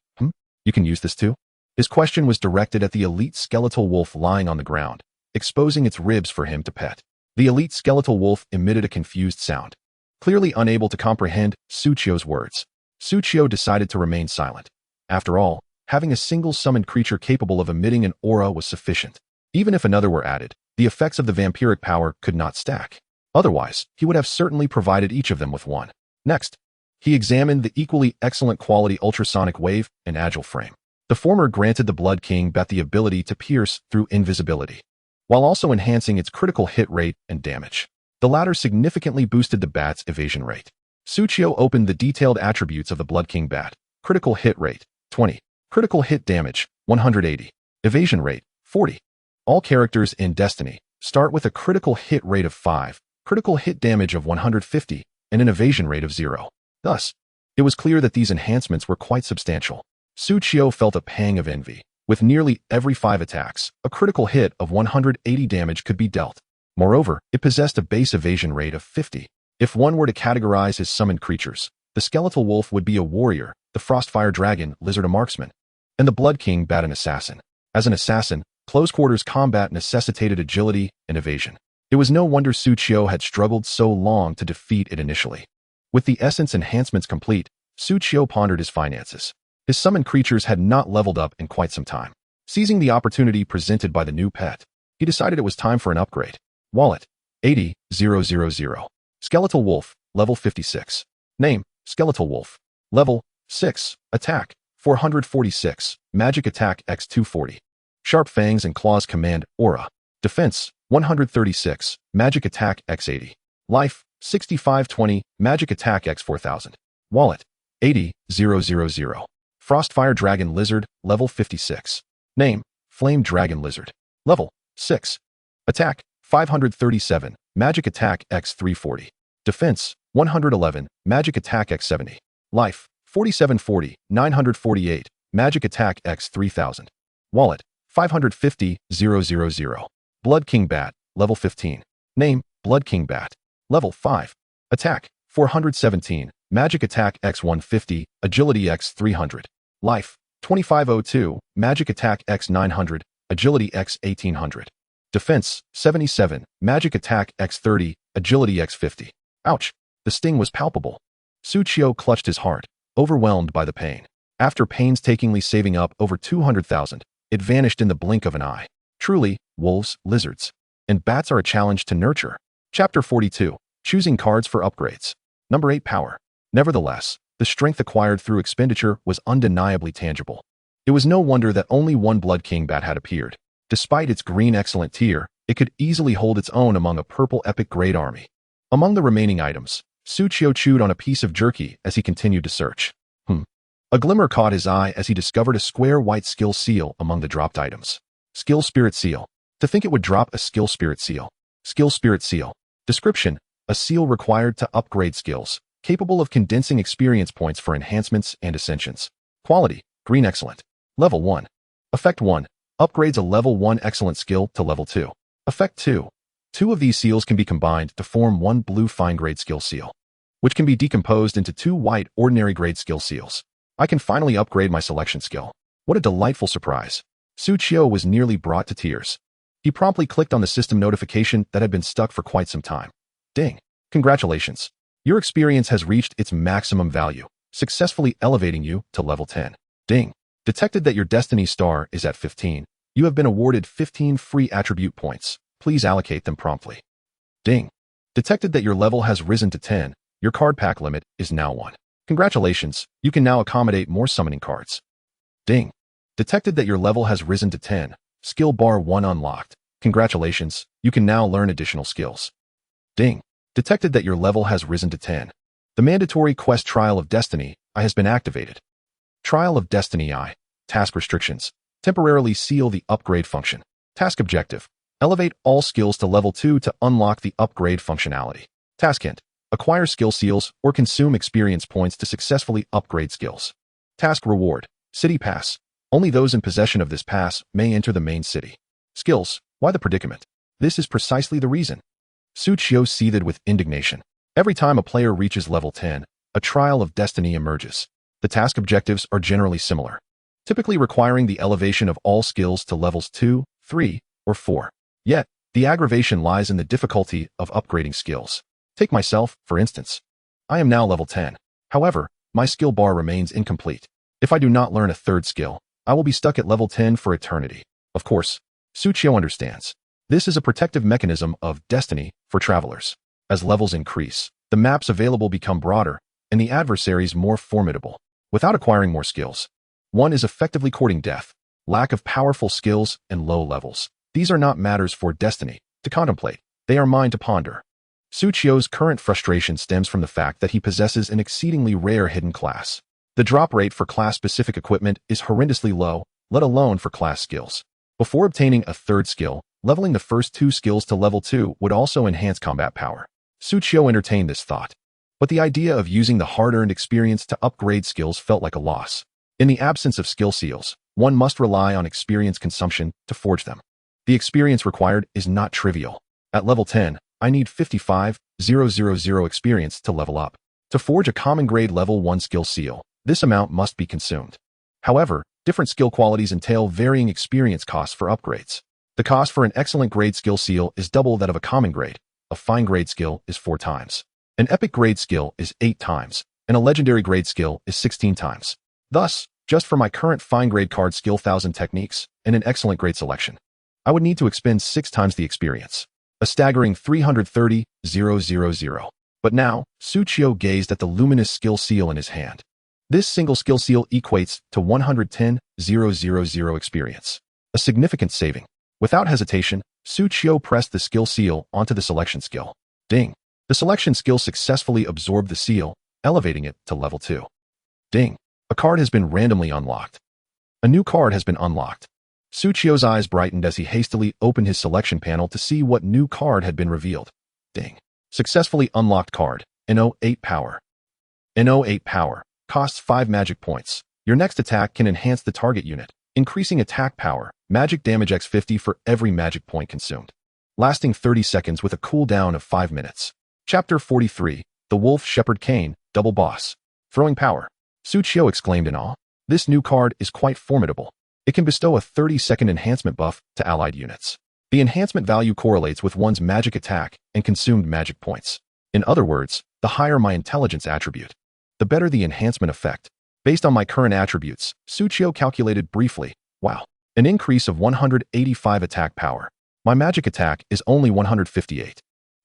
you can use this too? His question was directed at the elite skeletal wolf lying on the ground, exposing its ribs for him to pet. The elite skeletal wolf emitted a confused sound, clearly unable to comprehend Suchio's words. Suchio decided to remain silent. After all, having a single summoned creature capable of emitting an aura was sufficient. Even if another were added, the effects of the vampiric power could not stack. Otherwise, he would have certainly provided each of them with one. Next, he examined the equally excellent quality ultrasonic wave and agile frame. The former granted the Blood King Bat the ability to pierce through invisibility, while also enhancing its critical hit rate and damage. The latter significantly boosted the Bat's evasion rate. Suchio opened the detailed attributes of the Blood King Bat. Critical hit rate, 20. Critical hit damage, 180. Evasion rate, 40. All characters in Destiny start with a critical hit rate of 5, critical hit damage of 150, and an evasion rate of 0. Thus, it was clear that these enhancements were quite substantial. Suchio felt a pang of envy. With nearly every 5 attacks, a critical hit of 180 damage could be dealt. Moreover, it possessed a base evasion rate of 50. If one were to categorize his summoned creatures, the Skeletal Wolf would be a warrior, the Frostfire Dragon Lizard a marksman, and the Blood King Bat an assassin. As an assassin, close-quarters combat necessitated agility and evasion. It was no wonder Suchio had struggled so long to defeat it initially. With the essence enhancements complete, Suchio pondered his finances. His summoned creatures had not leveled up in quite some time. Seizing the opportunity presented by the new pet, he decided it was time for an upgrade. Wallet, 80,000. Skeletal Wolf, level 56. Name, Skeletal Wolf. Level, 6. Attack, 446. Magic attack x 240. Sharp Fangs and Claws command, aura. Defense, 136. Magic attack x 80. Life, 6520. Magic attack x 4000. Wallet, 80,000. Frostfire Dragon Lizard, level 56. Name, Flame Dragon Lizard. Level, 6. Attack, 537. Magic attack x 340. Defense, 111. Magic attack x 70. Life, 4740. 948. Magic attack x 3000. Wallet, 550,000. Blood King Bat, level 15. Name, Blood King Bat. Level 5. Attack, 417. Magic attack x 150. Agility x 300. Life, 2502. Magic attack x 900. Agility x 1800. Defense, 77. Magic attack x 30. Agility x 50. Ouch. The sting was palpable. Suchio clutched his heart, overwhelmed by the pain. After painstakingly saving up over 200,000, it vanished in the blink of an eye. Truly, wolves, lizards, and bats are a challenge to nurture. Chapter 42. Choosing cards for upgrades. Number 8. Power. Nevertheless, the strength acquired through expenditure was undeniably tangible. It was no wonder that only one Blood King Bat had appeared. Despite its green excellent tier, it could easily hold its own among a purple epic grade army. Among the remaining items, Suchio chewed on a piece of jerky as he continued to search. A glimmer caught his eye as he discovered a square white skill seal among the dropped items. Skill Spirit Seal. To think it would drop a Skill Spirit Seal. Skill Spirit Seal. Description: a seal required to upgrade skills, capable of condensing experience points for enhancements and ascensions. Quality: green excellent. Level 1. Effect 1. Upgrades a level 1 excellent skill to level 2. Effect 2. 2 of these seals can be combined to form one blue fine grade skill seal, which can be decomposed into 2 white ordinary grade skill seals. I can finally upgrade my selection skill. What a delightful surprise. Suchio was nearly brought to tears. He promptly clicked on the system notification that had been stuck for quite some time. Ding. Congratulations. Your experience has reached its maximum value, successfully elevating you to level 10. Ding. Detected that your destiny star is at 15. You have been awarded 15 free attribute points. Please allocate them promptly. Ding. Detected that your level has risen to 10. Your card pack limit is now 1. Congratulations, you can now accommodate more summoning cards. Ding. Detected that your level has risen to 10. Skill bar 1 unlocked. Congratulations, you can now learn additional skills. Ding. Detected that your level has risen to 10. The mandatory quest Trial of Destiny I has been activated. Trial of Destiny I. Task restrictions. Temporarily seal the upgrade function. Task objective: elevate all skills to level 2 to unlock the upgrade functionality. Task hint: acquire skill seals or consume experience points to successfully upgrade skills. Task reward: city pass. Only those in possession of this pass may enter the main city. Skills: why the predicament? This is precisely the reason. Suchio seethed with indignation. Every time a player reaches level 10, a Trial of Destiny emerges. The task objectives are generally similar, typically requiring the elevation of all skills to levels 2, 3, or 4. Yet, the aggravation lies in the difficulty of upgrading skills. Take myself, for instance. I am now level 10. However, my skill bar remains incomplete. If I do not learn a third skill, I will be stuck at level 10 for eternity. Of course, Suchio understands. This is a protective mechanism of destiny for travelers. As levels increase, the maps available become broader, and the adversaries more formidable. Without acquiring more skills, one is effectively courting death. Lack of powerful skills and low levels. These are not matters for destiny to contemplate. They are mine to ponder. Suchio's current frustration stems from the fact that he possesses an exceedingly rare hidden class. The drop rate for class-specific equipment is horrendously low, let alone for class skills. Before obtaining a third skill, leveling the first 2 skills to level 2 would also enhance combat power. Suchio entertained this thought, but the idea of using the hard-earned experience to upgrade skills felt like a loss. In the absence of skill seals, one must rely on experience consumption to forge them. The experience required is not trivial. At level 10, I need 55,000 experience to level up. To forge a common grade level 1 skill seal, this amount must be consumed. However, different skill qualities entail varying experience costs for upgrades. The cost for an excellent grade skill seal is double that of a common grade. A fine grade skill is 4 times. An epic grade skill is 8 times, and a legendary grade skill is 16 times. Thus, just for my current fine grade card skill 1000 techniques and an excellent grade selection, I would need to expend 6 times the experience. A staggering 330,000. But now, Suchio gazed at the luminous skill seal in his hand. This single skill seal equates to 110,000 experience. A significant saving. Without hesitation, Suchio pressed the skill seal onto the selection skill. Ding. The selection skill successfully absorbed the seal, elevating it to level 2. Ding. A card has been randomly unlocked. A new card has been unlocked. Suchio's eyes brightened as he hastily opened his selection panel to see what new card had been revealed. Ding. Successfully unlocked card. NO8 Power. NO8 Power. Costs 5 magic points. Your next attack can enhance the target unit, increasing attack power, magic damage x50 for every magic point consumed. Lasting 30 seconds with a cooldown of 5 minutes. Chapter 43. The Wolf Shepherd Cane, Double Boss. Throwing Power. Suchio exclaimed in awe. This new card is quite formidable. It can bestow a 30-second enhancement buff to allied units. The enhancement value correlates with one's magic attack and consumed magic points. In other words, the higher my intelligence attribute, the better the enhancement effect. Based on my current attributes, Suchio calculated briefly. Wow. An increase of 185 attack power. My magic attack is only 158.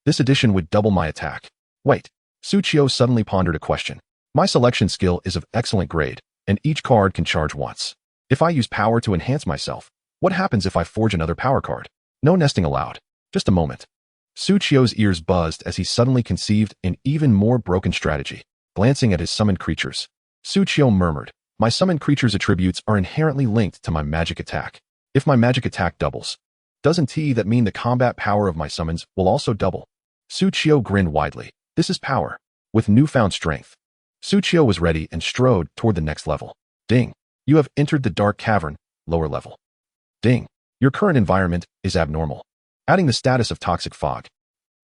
This addition would double my attack. Wait. Suchio suddenly pondered a question. My selection skill is of excellent grade, and each card can charge once. If I use power to enhance myself, what happens if I forge another power card? No nesting allowed. Just a moment. Suchio's ears buzzed as he suddenly conceived an even more broken strategy. Glancing at his summoned creatures, Suchio murmured, my summoned creatures' attributes are inherently linked to my magic attack. If my magic attack doubles, doesn't that mean the combat power of my summons will also double? Suchio grinned widely. This is power. With newfound strength, Suchio was ready and strode toward the next level. Ding. You have entered the dark cavern, lower level. Ding. Your current environment is abnormal. Adding the status of toxic fog.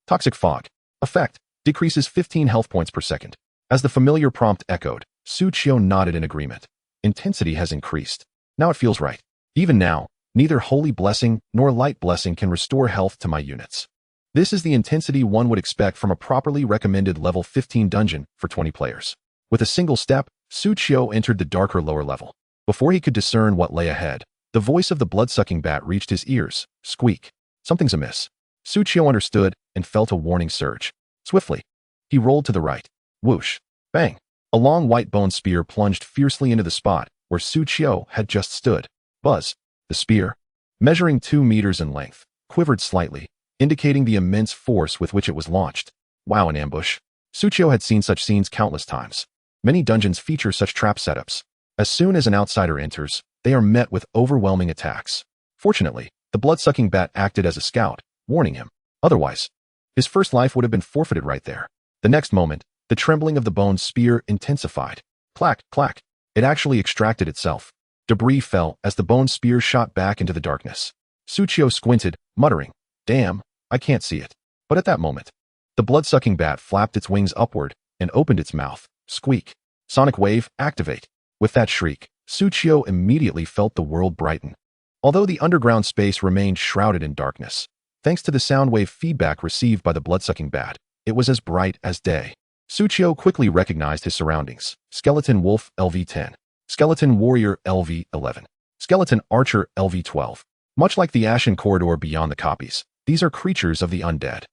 Toxic fog. Effect. Decreases 15 health points per second. As the familiar prompt echoed, Suchio nodded in agreement. Intensity has increased. Now it feels right. Even now, neither Holy Blessing nor Light Blessing can restore health to my units. This is the intensity one would expect from a properly recommended level 15 dungeon for 20 players. With a single step, Suchio entered the darker lower level. Before he could discern what lay ahead, the voice of the blood-sucking bat reached his ears. Squeak. Something's amiss. Suchio understood and felt a warning surge. Swiftly, he rolled to the right. Whoosh. Bang. A long white bone spear plunged fiercely into the spot where Suchio had just stood. Buzz. The spear, measuring 2 meters in length, quivered slightly, indicating the immense force with which it was launched. Wow, an ambush. Suchio had seen such scenes countless times. Many dungeons feature such trap setups. As soon as an outsider enters, they are met with overwhelming attacks. Fortunately, the blood-sucking bat acted as a scout, warning him. Otherwise, his first life would have been forfeited right there. The next moment, the trembling of the bone spear intensified. Clack, clack. It actually extracted itself. Debris fell as the bone spear shot back into the darkness. Suchio squinted, muttering, damn, I can't see it. But at that moment, the blood-sucking bat flapped its wings upward and opened its mouth. Squeak. Sonic wave, activate. With that shriek, Suchio immediately felt the world brighten. Although the underground space remained shrouded in darkness, thanks to the sound wave feedback received by the blood-sucking bat, it was as bright as day. Suchio quickly recognized his surroundings. Skeleton Wolf LV-10. Skeleton Warrior LV-11. Skeleton Archer LV-12. Much like the Ashen Corridor beyond the copies, these are creatures of the undead.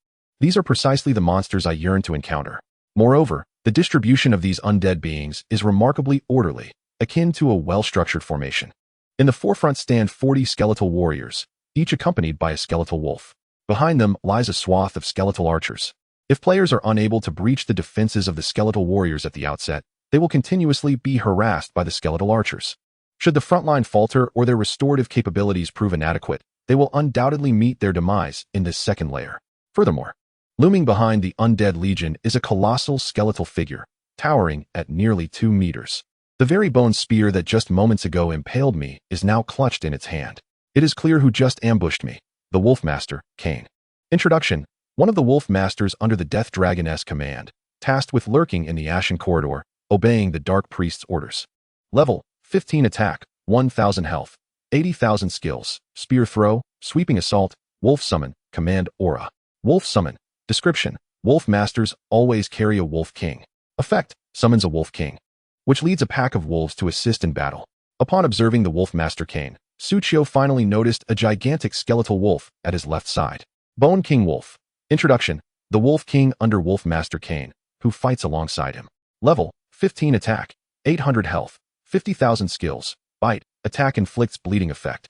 These are precisely the monsters I yearn to encounter. Moreover, the distribution of these undead beings is remarkably orderly, akin to a well-structured formation. In the forefront stand 40 skeletal warriors, each accompanied by a skeletal wolf. Behind them lies a swath of skeletal archers. If players are unable to breach the defenses of the skeletal warriors at the outset, they will continuously be harassed by the skeletal archers. Should the frontline falter or their restorative capabilities prove inadequate, they will undoubtedly meet their demise in this second layer. Furthermore, looming behind the undead legion is a colossal skeletal figure, towering at nearly 2 meters. The very bone spear that just moments ago impaled me is now clutched in its hand. It is clear who just ambushed me, the Wolf Master, Cain. Introduction: one of the Wolf Masters under the Death Dragoness command, tasked with lurking in the Ashen Corridor, obeying the Dark Priest's orders. Level: 15 attack, 1000 health, 80,000 skills, spear throw, sweeping assault, wolf summon, command aura. Wolf summon. Description: Wolf Masters always carry a Wolf King. Effect: summons a Wolf King, which leads a pack of wolves to assist in battle. Upon observing the Wolf Master Cain, Suchio finally noticed a gigantic skeletal wolf at his left side. Bone King Wolf. Introduction: the Wolf King under Wolf Master Cain, who fights alongside him. Level: 15 attack, 800 health, 50,000 skills, bite, attack inflicts bleeding effect.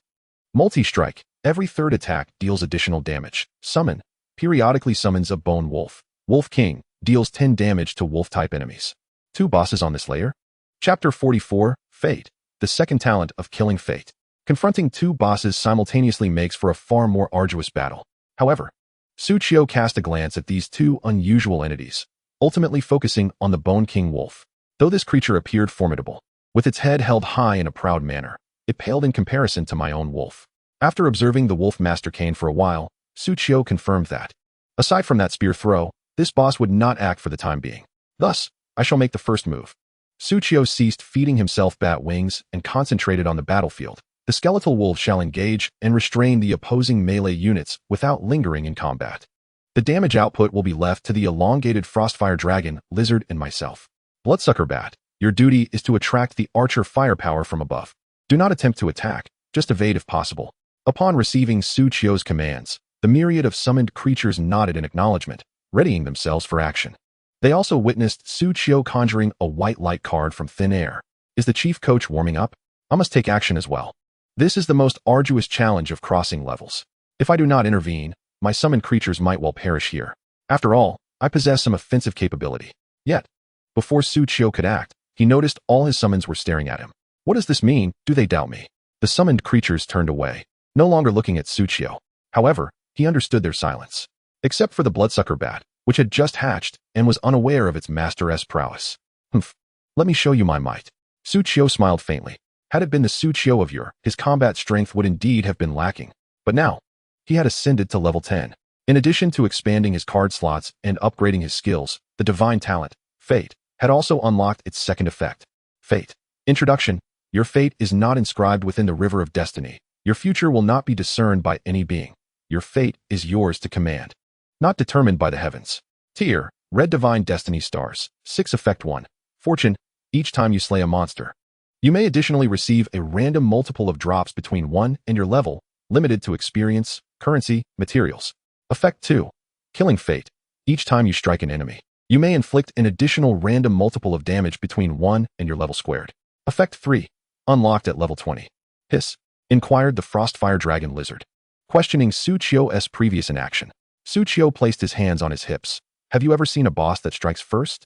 Multi-strike: every third attack deals additional damage. Summon: periodically summons a bone wolf. Wolf King deals 10 damage to wolf-type enemies. 2 bosses on this layer. Chapter 44, Fate, the second talent of Killing Fate. Confronting 2 bosses simultaneously makes for a far more arduous battle. However, Suchio cast a glance at these 2 unusual entities, ultimately focusing on the Bone King Wolf. Though this creature appeared formidable, with its head held high in a proud manner, it paled in comparison to my own wolf. After observing the Wolf Master Cain for a while, Suchio confirmed that, aside from that spear throw, this boss would not act for the time being. Thus, I shall make the first move. Suchio ceased feeding himself bat wings and concentrated on the battlefield. The skeletal wolf shall engage and restrain the opposing melee units without lingering in combat. The damage output will be left to the elongated Frostfire Dragon, Lizard, and myself. Bloodsucker Bat, your duty is to attract the archer firepower from above. Do not attempt to attack, just evade if possible. Upon receiving Suchio's commands, the myriad of summoned creatures nodded in acknowledgement, readying themselves for action. They also witnessed Suchio conjuring a white light card from thin air. Is the chief coach warming up? I must take action as well. This is the most arduous challenge of crossing levels. If I do not intervene, my summoned creatures might well perish here. After all, I possess some offensive capability. Yet, before Suchio could act, he noticed all his summons were staring at him. What does this mean? Do they doubt me? The summoned creatures turned away, no longer looking at Suchio. However, he understood their silence. Except for the Bloodsucker Bat, which had just hatched and was unaware of its master's prowess. Humph. Let me show you my might. Suchio smiled faintly. Had it been the Suchio of yore, his combat strength would indeed have been lacking. But now, he had ascended to level 10. In addition to expanding his card slots and upgrading his skills, the divine talent, Fate, had also unlocked its second effect. Fate. Introduction. Your fate is not inscribed within the river of destiny. Your future will not be discerned by any being. Your fate is yours to command, not determined by the heavens. Tier, Red Divine Destiny Stars, 6 Effect 1. Fortune, each time you slay a monster. You may additionally receive a random multiple of drops between 1 and your level, limited to experience, currency, materials. Effect 2. Killing Fate, each time you strike an enemy. You may inflict an additional random multiple of damage between 1 and your level squared. Effect 3. Unlocked at level 20. Hiss, inquired the Frostfire Dragon Lizard, questioning Suchio's previous inaction. Suchio placed his hands on his hips. Have you ever seen a boss that strikes first?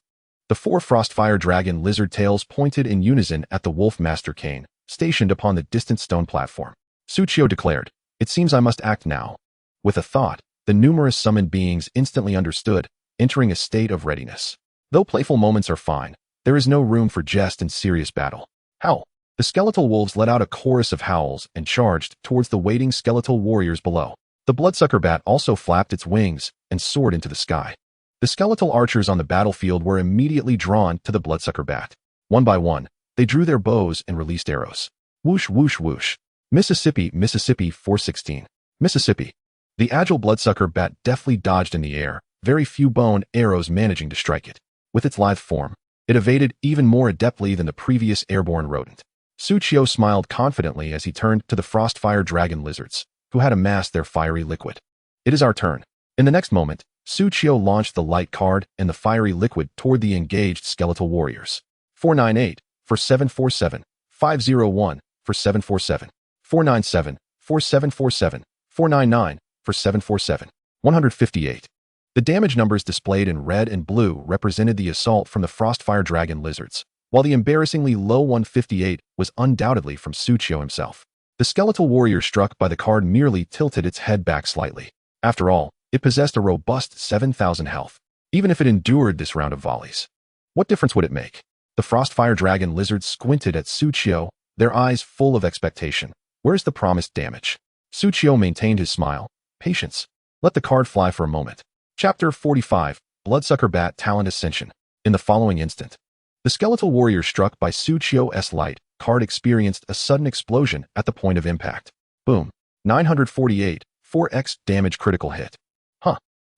The 4 Frostfire Dragon Lizard tails pointed in unison at the Wolf Master Cain, stationed upon the distant stone platform. Suchio declared, "It seems I must act now." With a thought, the numerous summoned beings instantly understood, entering a state of readiness. Though playful moments are fine, there is no room for jest and serious battle. Howl! The skeletal wolves let out a chorus of howls and charged towards the waiting skeletal warriors below. The Bloodsucker Bat also flapped its wings and soared into the sky. The skeletal archers on the battlefield were immediately drawn to the Bloodsucker Bat. One by one, they drew their bows and released arrows. Whoosh, whoosh, whoosh. Mississippi, Mississippi 416. Mississippi. The agile Bloodsucker Bat deftly dodged in the air, very few bone arrows managing to strike it. With its lithe form, it evaded even more adeptly than the previous airborne rodent. Suchio smiled confidently as he turned to the Frostfire Dragon lizards, who had amassed their fiery liquid. It is our turn. In the next moment, Suchio launched the light card and the fiery liquid toward the engaged skeletal warriors. 498 for 747, 501 for 747, 497 for 747, 499 for 747, 158. The damage numbers displayed in red and blue represented the assault from the Frostfire Dragon lizards, while the embarrassingly low 158 was undoubtedly from Suchio himself. The skeletal warrior struck by the card merely tilted its head back slightly. After all, it possessed a robust 7,000 health, even if it endured this round of volleys. What difference would it make? The Frostfire Dragon lizards squinted at Suchio, their eyes full of expectation. Where's the promised damage? Suchio maintained his smile. Patience. Let the card fly for a moment. Chapter 45, Bloodsucker Bat Talent Ascension. In the following instant, the skeletal warrior struck by Suchio's light card experienced a sudden explosion at the point of impact. Boom. 948, 4x damage critical hit.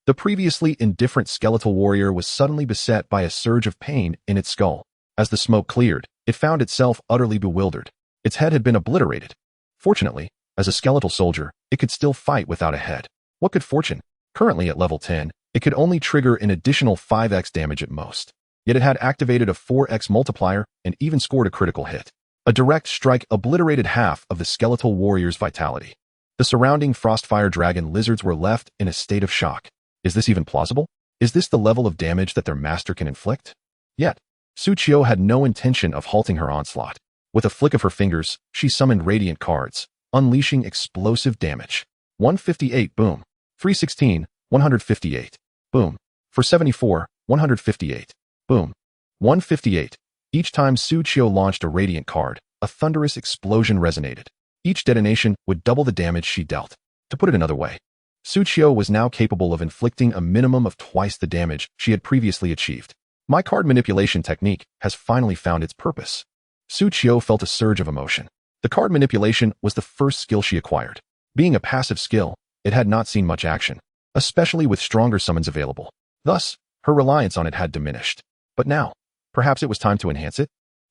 The previously indifferent skeletal warrior was suddenly beset by a surge of pain in its skull. As the smoke cleared, it found itself utterly bewildered. Its head had been obliterated. Fortunately, as a skeletal soldier, it could still fight without a head. What could fortune? Currently at level 10, it could only trigger an additional 5x damage at most. Yet it had activated a 4x multiplier and even scored a critical hit. A direct strike obliterated half of the skeletal warrior's vitality. The surrounding Frostfire Dragon lizards were left in a state of shock. Is this even plausible? Is this the level of damage that their master can inflict? Yet, Suchio had no intention of halting her onslaught. With a flick of her fingers, she summoned radiant cards, unleashing explosive damage. 158, boom. 316, 158, boom. 474, 158, boom. 158. Each time Suchio launched a radiant card, a thunderous explosion resonated. Each detonation would double the damage she dealt. To put it another way, Suchio was now capable of inflicting a minimum of twice the damage she had previously achieved. My card manipulation technique has finally found its purpose. Suchio felt a surge of emotion. The card manipulation was the first skill she acquired. Being a passive skill, it had not seen much action, especially with stronger summons available. Thus, her reliance on it had diminished. But now, perhaps it was time to enhance it?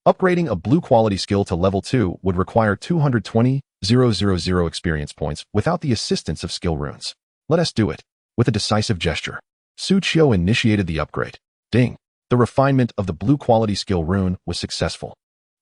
Upgrading a blue quality skill to level 2 would require 220,000 experience points without the assistance of skill runes. Let us do it. With a decisive gesture, Suchio initiated the upgrade. Ding. The refinement of the blue quality skill rune was successful.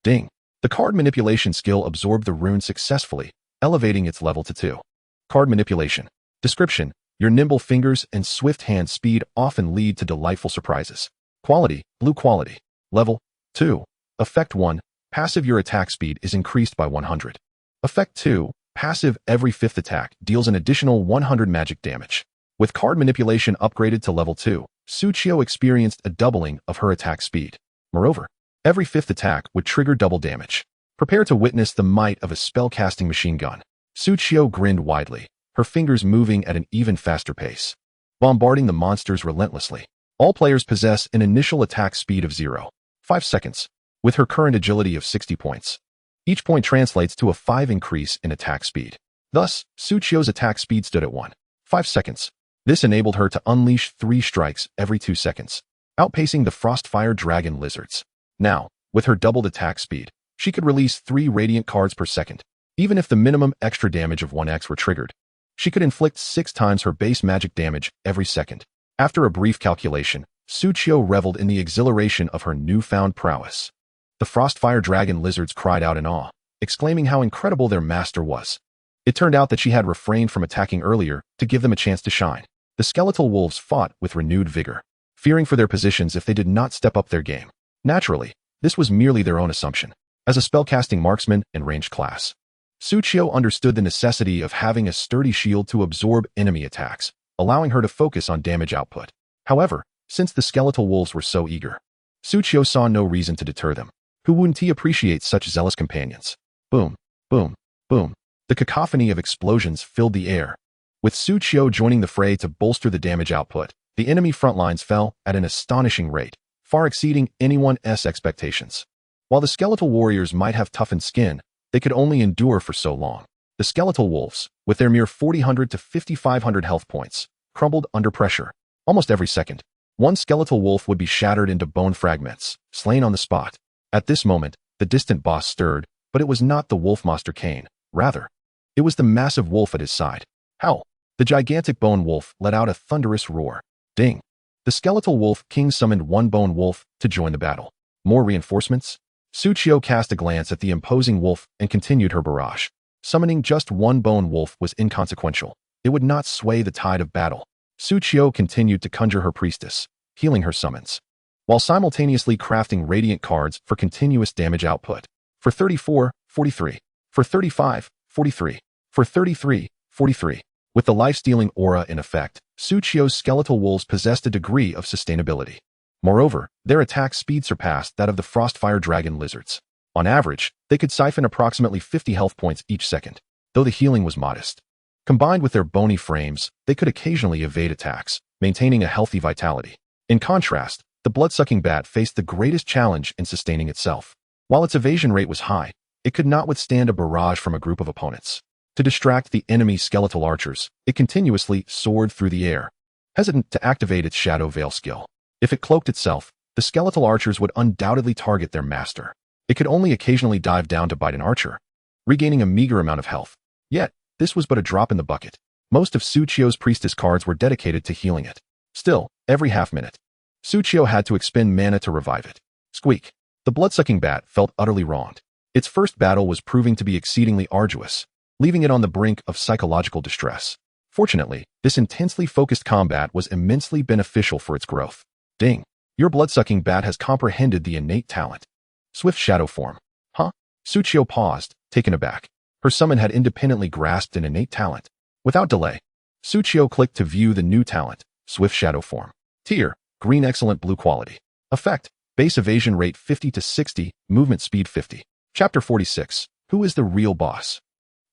Ding. The card manipulation skill absorbed the rune successfully, elevating its level to 2. Card manipulation. Description. Your nimble fingers and swift hand speed often lead to delightful surprises. Quality. Blue quality. Level 2. Effect 1. Passive. Your attack speed is increased by 100. Effect 2. Passive. Every fifth attack deals an additional 100 magic damage. With card manipulation upgraded to level 2, Suchio experienced a doubling of her attack speed. Moreover, every fifth attack would trigger double damage. Prepare to witness the might of a spellcasting machine gun. Suchio grinned widely, her fingers moving at an even faster pace, bombarding the monsters relentlessly. All players possess an initial attack speed of 0.5 seconds, with her current agility of 60 points. Each point translates to a 5 increase in attack speed. Thus, Suchio's attack speed stood at 1.5 seconds. This enabled her to unleash 3 strikes every 2 seconds, outpacing the Frostfire Dragon lizards. Now, with her doubled attack speed, she could release 3 radiant cards per second. Even if the minimum extra damage of 1x were triggered, she could inflict 6 times her base magic damage every second. After a brief calculation, Suchio reveled in the exhilaration of her newfound prowess. The Frostfire Dragon lizards cried out in awe, exclaiming how incredible their master was. It turned out that she had refrained from attacking earlier to give them a chance to shine. The skeletal wolves fought with renewed vigor, fearing for their positions if they did not step up their game. Naturally, this was merely their own assumption. As a spellcasting marksman and ranged class, Suchio understood the necessity of having a sturdy shield to absorb enemy attacks, allowing her to focus on damage output. However, since the skeletal wolves were so eager, Suchio saw no reason to deter them. Who wouldn't he appreciate such zealous companions? Boom, boom, boom. The cacophony of explosions filled the air. With Suchio joining the fray to bolster the damage output, the enemy front lines fell at an astonishing rate, far exceeding anyone's expectations. While the skeletal warriors might have toughened skin, they could only endure for so long. The skeletal wolves, with their mere 4,000 to 5,500 health points, crumbled under pressure. Almost every second, One skeletal wolf would be shattered into bone fragments, slain on the spot. At this moment, the distant boss stirred, but it was not the wolf monster Cain. Rather, it was the massive wolf at his side. Howl! The gigantic bone wolf let out a thunderous roar. Ding! The skeletal wolf king summoned one bone wolf to join the battle. More reinforcements? Tsuchiyo cast a glance at the imposing wolf and continued her barrage. Summoning just one bone wolf was inconsequential. It would not sway the tide of battle. Tsuchiyo continued to conjure her priestess, healing her summons, while simultaneously crafting radiant cards for continuous damage output. For 34, 43. For 35, 43. For 33, 43. With the life-stealing aura in effect, Tsuchiyo's skeletal wolves possessed a degree of sustainability. Moreover, their attack speed surpassed that of the Frostfire Dragon lizards. On average, they could siphon approximately 50 health points each second, though the healing was modest. Combined with their bony frames, they could occasionally evade attacks, maintaining a healthy vitality. In contrast, the blood-sucking bat faced the greatest challenge in sustaining itself. While its evasion rate was high, it could not withstand a barrage from a group of opponents. To distract the enemy skeletal archers, it continuously soared through the air, hesitant to activate its shadow veil skill. If it cloaked itself, the skeletal archers would undoubtedly target their master. It could only occasionally dive down to bite an archer, regaining a meager amount of health. Yet, this was but a drop in the bucket. Most of Tsuchiyo's priestess cards were dedicated to healing it. Still, every half-minute, Tsuchiyo had to expend mana to revive it. Squeak! The blood-sucking bat felt utterly wronged. Its first battle was proving to be exceedingly arduous, leaving it on the brink of psychological distress. Fortunately, this intensely focused combat was immensely beneficial for its growth. Ding! Your blood-sucking bat has comprehended the innate talent. Swift shadow form. Huh? Tsuchiyo paused, taken aback. Her summon had independently grasped an innate talent. Without delay, Tsuchiyo clicked to view the new talent, Swift Shadow Form. Tier, Green Excellent Blue Quality. Effect, Base Evasion Rate 50 to 60, Movement Speed 50. Chapter 46, Who is the Real Boss?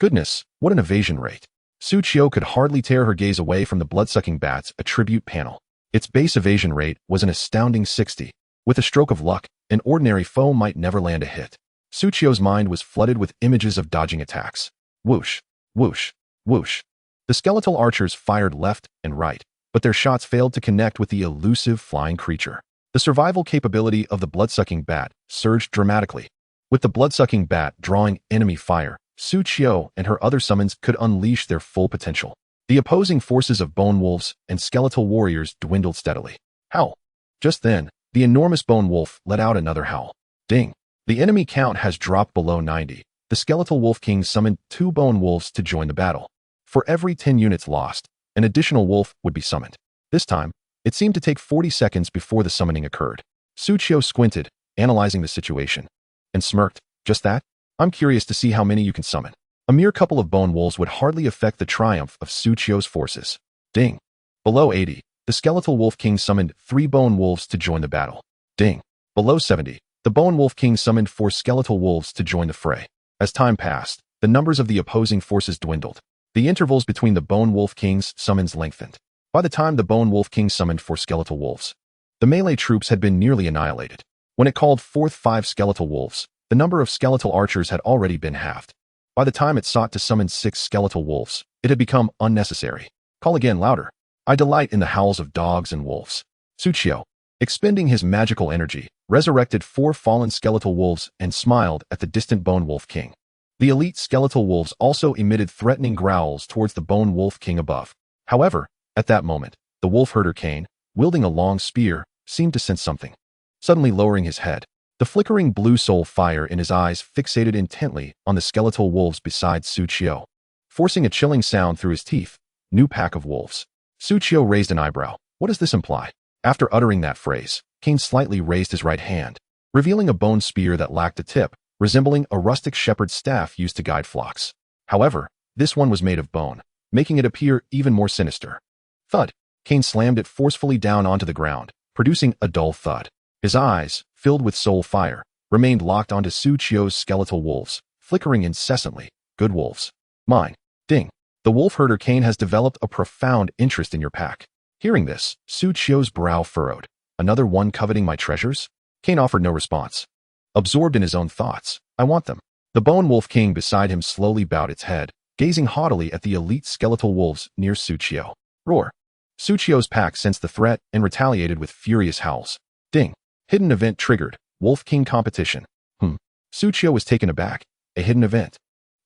Goodness, what an evasion rate. Tsuchiyo could hardly tear her gaze away from the blood-sucking bat's attribute panel. Its base evasion rate was an astounding 60. With a stroke of luck, an ordinary foe might never land a hit. Tsuchiyo's mind was flooded with images of dodging attacks. Whoosh, whoosh, whoosh. The skeletal archers fired left and right, but their shots failed to connect with the elusive flying creature. The survival capability of the blood-sucking bat surged dramatically. With the blood-sucking bat drawing enemy fire, Tsuchiyo and her other summons could unleash their full potential. The opposing forces of bone wolves and skeletal warriors dwindled steadily. Howl! Just then, the enormous bone wolf let out another howl. Ding! The enemy count has dropped below 90. The skeletal wolf king summoned 2 bone wolves to join the battle. For every 10 units lost, an additional wolf would be summoned. This time, it seemed to take 40 seconds before the summoning occurred. Tsuchiyo squinted, analyzing the situation, and smirked. Just that? I'm curious to see how many you can summon. A mere couple of bone wolves would hardly affect the triumph of Tsuchiyo's forces. Ding! Below 80, the skeletal wolf king summoned 3 bone wolves to join the battle. Ding! Below 70, the bone wolf king summoned 4 skeletal wolves to join the fray. As time passed, the numbers of the opposing forces dwindled. The intervals between the bone wolf king's summons lengthened. By the time the bone wolf king summoned 4 skeletal wolves, the melee troops had been nearly annihilated. When it called forth 5 skeletal wolves, the number of skeletal archers had already been halved. By the time it sought to summon 6 skeletal wolves, it had become unnecessary. Call again louder. I delight in the howls of dogs and wolves. Tsuchiyo, expending his magical energy, resurrected 4 fallen skeletal wolves and smiled at the distant bone wolf king. The elite skeletal wolves also emitted threatening growls towards the bone wolf king above. However, at that moment, the wolf herder Cain, wielding a long spear, seemed to sense something. Suddenly lowering his head, the flickering blue soul fire in his eyes fixated intently on the skeletal wolves beside Tsuchiyo. Forcing a chilling sound through his teeth, new pack of wolves. Tsuchiyo raised an eyebrow. What does this imply? After uttering that phrase, Cain slightly raised his right hand, revealing a bone spear that lacked a tip, resembling a rustic shepherd's staff used to guide flocks. However, this one was made of bone, making it appear even more sinister. Thud! Cain slammed it forcefully down onto the ground, producing a dull thud. His eyes, filled with soul fire, remained locked onto Tsuchiyo's skeletal wolves, flickering incessantly. Good wolves. Mine. Ding. The wolf herder Cain has developed a profound interest in your pack. Hearing this, Tsuchiyo's brow furrowed. Another one coveting my treasures? Cain offered no response. Absorbed in his own thoughts, I want them. The bone wolf king beside him slowly bowed its head, gazing haughtily at the elite skeletal wolves near Tsuchiyo. Roar. Tsuchiyo's pack sensed the threat and retaliated with furious howls. Ding. Hidden event triggered. Wolf King competition. Tsuchiyo was taken aback. A hidden event.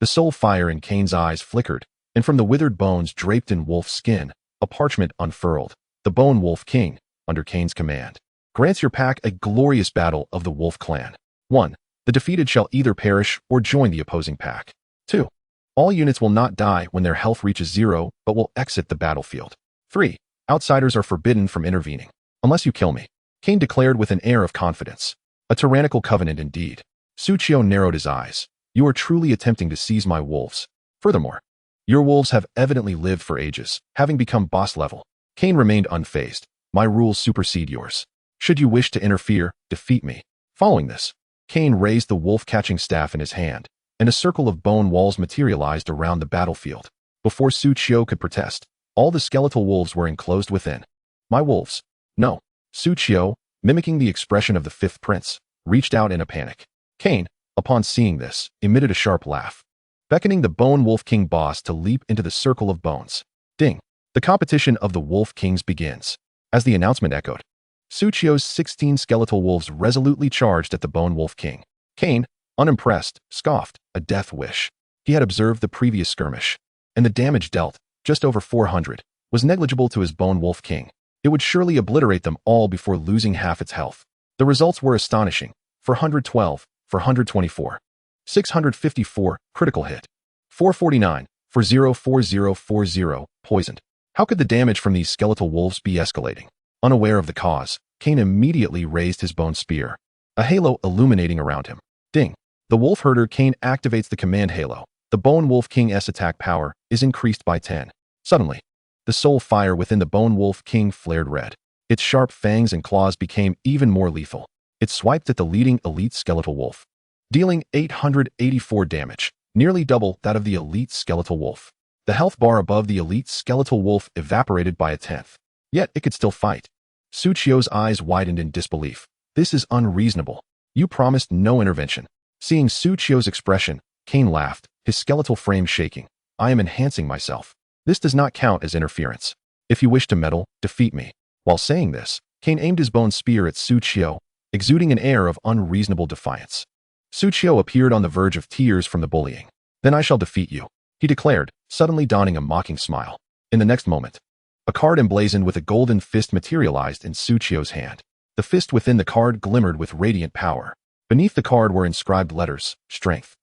The soul fire in Kane's eyes flickered, and from the withered bones draped in wolf skin, a parchment unfurled. The Bone Wolf King, under Kane's command, grants your pack a glorious battle of the Wolf Clan. 1. The defeated shall either perish or join the opposing pack. 2. All units will not die when their health reaches 0, but will exit the battlefield. 3. Outsiders are forbidden from intervening. Unless you kill me, Kane declared with an air of confidence. A tyrannical covenant indeed. Tsuchiyo narrowed his eyes. You are truly attempting to seize my wolves. Furthermore, your wolves have evidently lived for ages, having become boss level. Kane remained unfazed. My rules supersede yours. Should you wish to interfere, defeat me. Following this, Kane raised the wolf-catching staff in his hand, and a circle of bone walls materialized around the battlefield. Before Tsuchiyo could protest, all the skeletal wolves were enclosed within. My wolves. No. Tsuchiyo, mimicking the expression of the fifth prince, reached out in a panic. Kane, upon seeing this, emitted a sharp laugh, beckoning the Bone Wolf King boss to leap into the circle of bones. Ding. The competition of the Wolf Kings begins. As the announcement echoed, Tsuchiyo's 16 skeletal wolves resolutely charged at the Bone Wolf King. Kane, unimpressed, scoffed, a death wish. He had observed the previous skirmish, and the damage dealt, just over 400, was negligible to his Bone Wolf King. It would surely obliterate them all before losing half its health. The results were astonishing. 412, 424. 654, critical hit. 449, for 04040, poisoned. How could the damage from these skeletal wolves be escalating? Unaware of the cause, Kane immediately raised his bone spear, a halo illuminating around him. Ding. The wolf herder Kane activates the command halo. The Bone Wolf King's attack power is increased by 10. Suddenly, the soul fire within the Bone Wolf King flared red. Its sharp fangs and claws became even more lethal. It swiped at the leading elite skeletal wolf, dealing 884 damage, nearly double that of the elite skeletal wolf. The health bar above the elite skeletal wolf evaporated by a tenth. Yet it could still fight. Tsuchiyo's eyes widened in disbelief. This is unreasonable. You promised no intervention. Seeing Tsuchiyo's expression, Kane laughed, his skeletal frame shaking. I am enhancing myself. This does not count as interference. If you wish to meddle, defeat me. While saying this, Kane aimed his bone spear at Tsuchiyo, exuding an air of unreasonable defiance. Tsuchiyo appeared on the verge of tears from the bullying. Then I shall defeat you, he declared, suddenly donning a mocking smile. In the next moment, a card emblazoned with a golden fist materialized in Tsuchiyo's hand. The fist within the card glimmered with radiant power. Beneath the card were inscribed letters, strength.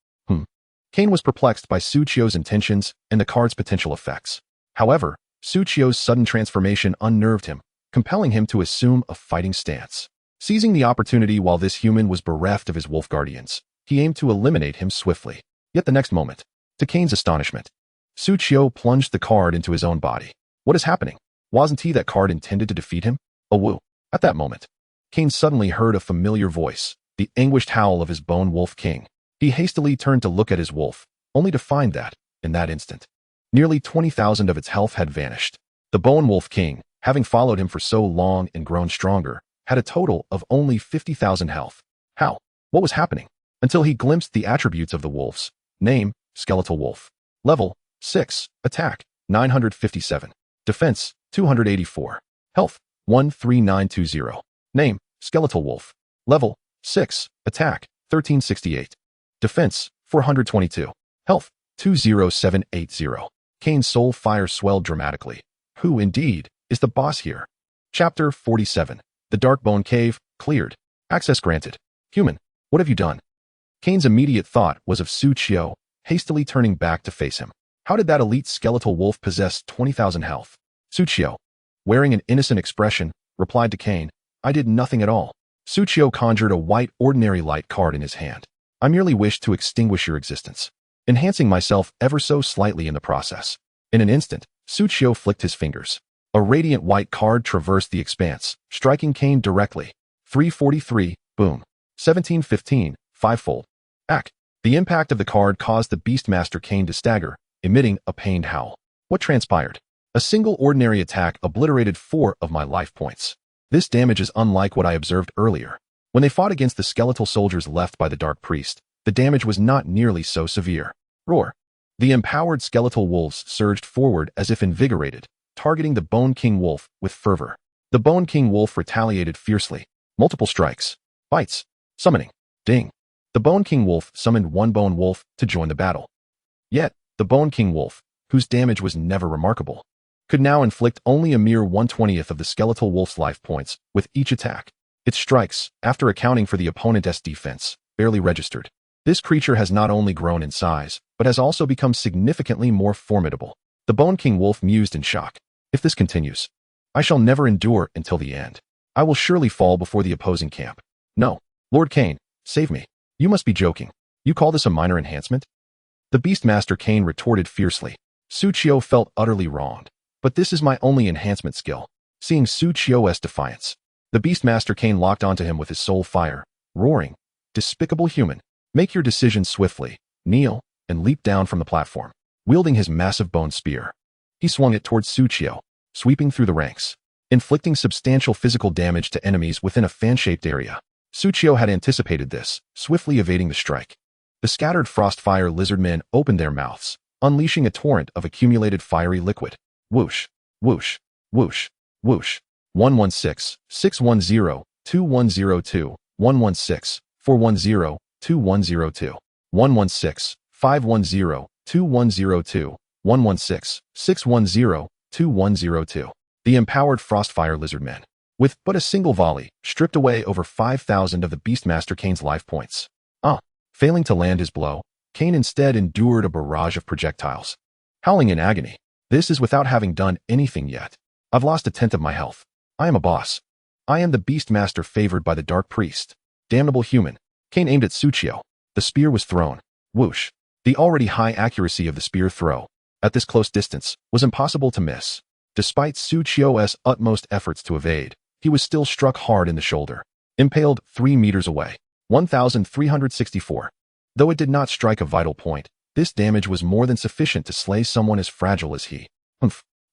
Kane was perplexed by Tsuchiyo's intentions and the card's potential effects. However, Tsuchiyo's sudden transformation unnerved him, compelling him to assume a fighting stance. Seizing the opportunity while this human was bereft of his wolf guardians, he aimed to eliminate him swiftly. Yet the next moment, to Kane's astonishment, Tsuchiyo plunged the card into his own body. What is happening? Wasn't he that card intended to defeat him? Oh woo. At that moment, Kane suddenly heard a familiar voice, the anguished howl of his Bone Wolf King. He hastily turned to look at his wolf, only to find that, in that instant, nearly 20,000 of its health had vanished. The Bone Wolf King, having followed him for so long and grown stronger, had a total of only 50,000 health. How? What was happening? Until he glimpsed the attributes of the wolves. Name, Skeletal Wolf. Level, 6. Attack, 957. Defense, 284. Health, 13920. Name, Skeletal Wolf. Level, 6. Attack, 1368. Defense, 422. Health, 20780. Kane's soul fire swelled dramatically. Who, indeed, is the boss here? Chapter 47. The Darkbone Cave, cleared. Access granted. Human, what have you done? Kane's immediate thought was of Tsuchiyo, hastily turning back to face him. How did that elite skeletal wolf possess 20,000 health? Tsuchiyo, wearing an innocent expression, replied to Kane, I did nothing at all. Tsuchiyo conjured a white ordinary light card in his hand. I merely wished to extinguish your existence, enhancing myself ever so slightly in the process. In an instant, Tsuchiyo flicked his fingers. A radiant white card traversed the expanse, striking Kane directly. 343, boom. 1715, fivefold. Ack. The impact of the card caused the Beastmaster Kane to stagger, emitting a pained howl. What transpired? A single ordinary attack obliterated 4 of my life points. This damage is unlike what I observed earlier. When they fought against the skeletal soldiers left by the Dark Priest, the damage was not nearly so severe. Roar. The empowered skeletal wolves surged forward as if invigorated, targeting the Bone King Wolf with fervor. The Bone King Wolf retaliated fiercely. Multiple strikes. Bites. Summoning. Ding. The Bone King Wolf summoned one Bone Wolf to join the battle. Yet, the Bone King Wolf, whose damage was never remarkable, could now inflict only a mere 1/20th of the skeletal wolf's life points with each attack. Its strikes, after accounting for the opponent's defense, barely registered. This creature has not only grown in size, but has also become significantly more formidable. The Bone King Wolf mused in shock. If this continues, I shall never endure until the end. I will surely fall before the opposing camp. No, Lord Cain, save me. You must be joking. You call this a minor enhancement? The Beastmaster Cain retorted fiercely. Suchio felt utterly wronged. But this is my only enhancement skill. Seeing Suchio's defiance, the Beastmaster Cain locked onto him with his soul fire, roaring, "Despicable human, make your decision swiftly, kneel, and leap down from the platform." Wielding his massive bone spear, he swung it towards Suchio, sweeping through the ranks, inflicting substantial physical damage to enemies within a fan-shaped area. Suchio had anticipated this, swiftly evading the strike. The scattered Frostfire Lizardmen opened their mouths, unleashing a torrent of accumulated fiery liquid. Whoosh, whoosh, whoosh, whoosh. 116, 610, 2102, 116, 410, 2102, 116, 510, 2102, 116, 610, 2102. The empowered Frostfire Lizardmen, with but a single volley, stripped away over 5,000 of the Beastmaster Cain's life points. Failing to land his blow, Cain instead endured a barrage of projectiles. Howling in agony. This is without having done anything yet. I've lost 1/10 of my health. I am a boss. I am the Beastmaster favored by the Dark Priest. Damnable human. Cain aimed at Suchio. The spear was thrown. Whoosh. The already high accuracy of the spear throw, at this close distance, was impossible to miss. Despite Suchio's utmost efforts to evade, he was still struck hard in the shoulder, impaled 3 meters away. 1,364. Though it did not strike a vital point, this damage was more than sufficient to slay someone as fragile as he.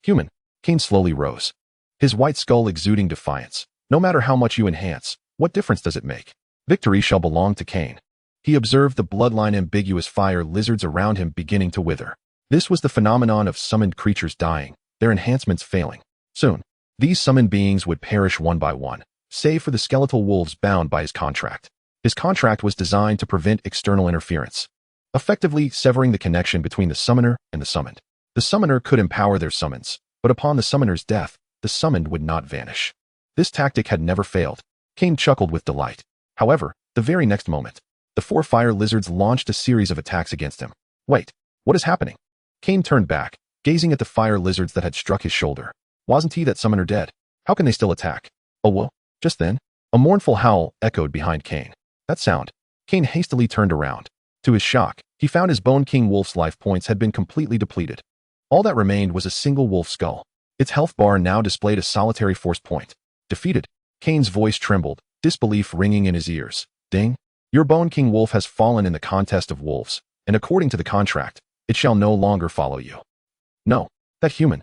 Human. Cain slowly rose, his white skull exuding defiance. No matter how much you enhance, what difference does it make? Victory shall belong to Cain. He observed the bloodline ambiguous fire lizards around him beginning to wither. This was the phenomenon of summoned creatures dying, their enhancements failing. Soon, these summoned beings would perish one by one, save for the skeletal wolves bound by his contract. His contract was designed to prevent external interference, effectively severing the connection between the summoner and the summoned. The summoner could empower their summons, but upon the summoner's death, the summoned would not vanish. This tactic had never failed. Cain chuckled with delight. However, the very next moment, the 4 fire lizards launched a series of attacks against him. Wait, what is happening? Cain turned back, gazing at the fire lizards that had struck his shoulder. Wasn't he that summoner dead? How can they still attack? Oh well. Just then, a mournful howl echoed behind Cain. That sound. Cain hastily turned around. To his shock, he found his Bone King Wolf's life points had been completely depleted. All that remained was a single wolf skull. Its health bar now displayed a solitary force point. Defeated. Cain's voice trembled, disbelief ringing in his ears. Ding. Your Bone King Wolf has fallen in the contest of wolves, and according to the contract, it shall no longer follow you. No, that human.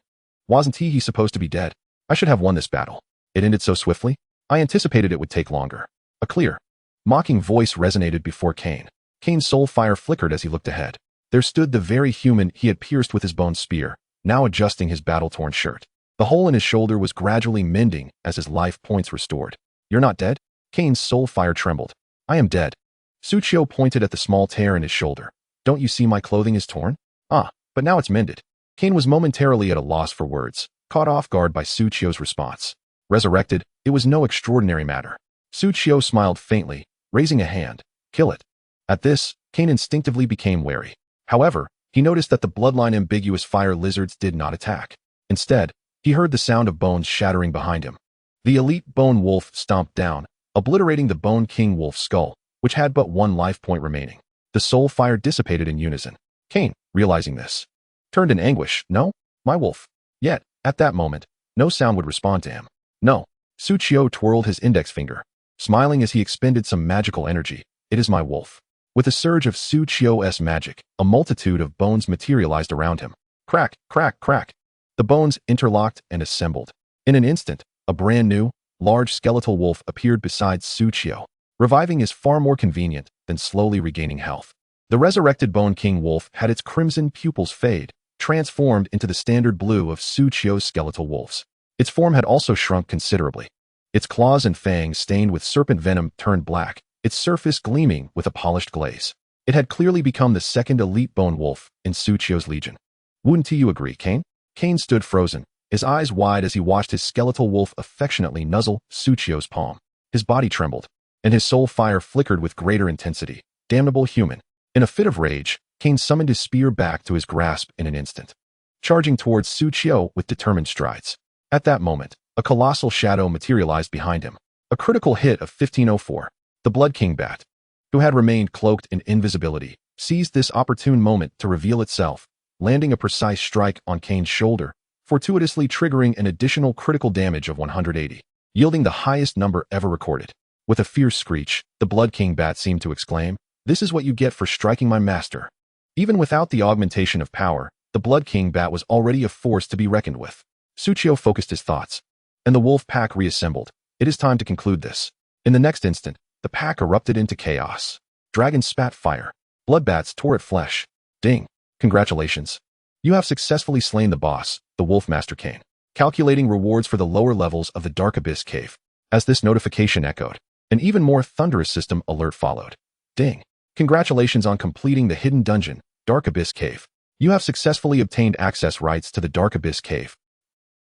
Wasn't he supposed to be dead? I should have won this battle. It ended so swiftly. I anticipated it would take longer. A clear, mocking voice resonated before Cain. Cain's soul fire flickered as he looked ahead. There stood the very human he had pierced with his bone spear, now adjusting his battle-torn shirt. The hole in his shoulder was gradually mending as his life points restored. You're not dead? Cain's soul fire trembled. I am dead. Suchio pointed at the small tear in his shoulder. Don't you see my clothing is torn? But now it's mended. Cain was momentarily at a loss for words, caught off guard by Suchio's response. Resurrected, it was no extraordinary matter. Suchio smiled faintly, raising a hand. Kill it. At this, Cain instinctively became wary. However, he noticed that the bloodline ambiguous fire lizards did not attack. Instead, he heard the sound of bones shattering behind him. The elite Bone Wolf stomped down, obliterating the Bone King Wolf's skull, which had but 1 life point remaining. The soul fire dissipated in unison. Cain, realizing this, turned in anguish. No, my wolf. Yet, at that moment, no sound would respond to him. No. Suchio twirled his index finger, smiling as he expended some magical energy. It is my wolf. With a surge of Suchio's magic, a multitude of bones materialized around him. Crack, crack, crack. The bones interlocked and assembled. In an instant, a brand new, large skeletal wolf appeared beside Suchio. Reviving is far more convenient than slowly regaining health. The resurrected Bone King Wolf had its crimson pupils fade, transformed into the standard blue of Su Qiu's skeletal wolves. Its form had also shrunk considerably. Its claws and fangs stained with serpent venom turned black, its surface gleaming with a polished glaze. It had clearly become the second elite bone wolf in Su Qiu's legion. Wouldn't you agree, Kane? Kane stood frozen, his eyes wide as he watched his skeletal wolf affectionately nuzzle Su Qiu's palm. His body trembled, and his soul fire flickered with greater intensity. Damnable human. In a fit of rage, Kane summoned his spear back to his grasp in an instant, charging towards Su Qiu with determined strides. At that moment, a colossal shadow materialized behind him. A critical hit of 1504. The Blood King bat, who had remained cloaked in invisibility, seized this opportune moment to reveal itself, landing a precise strike on Kane's shoulder, fortuitously triggering an additional critical damage of 180, yielding the highest number ever recorded. With a fierce screech, the Blood King bat seemed to exclaim, "This is what you get for striking my master." Even without the augmentation of power, the Blood King bat was already a force to be reckoned with. Su Qiu focused his thoughts, and the wolf pack reassembled. It is time to conclude this. In the next instant, the pack erupted into chaos. Dragons spat fire. Bloodbats tore at flesh. Ding. Congratulations. You have successfully slain the boss, the Wolf Master Kane. Calculating rewards for the lower levels of the Dark Abyss Cave. As this notification echoed, an even more thunderous system alert followed. Ding. Congratulations on completing the hidden dungeon, Dark Abyss Cave. You have successfully obtained access rights to the Dark Abyss Cave.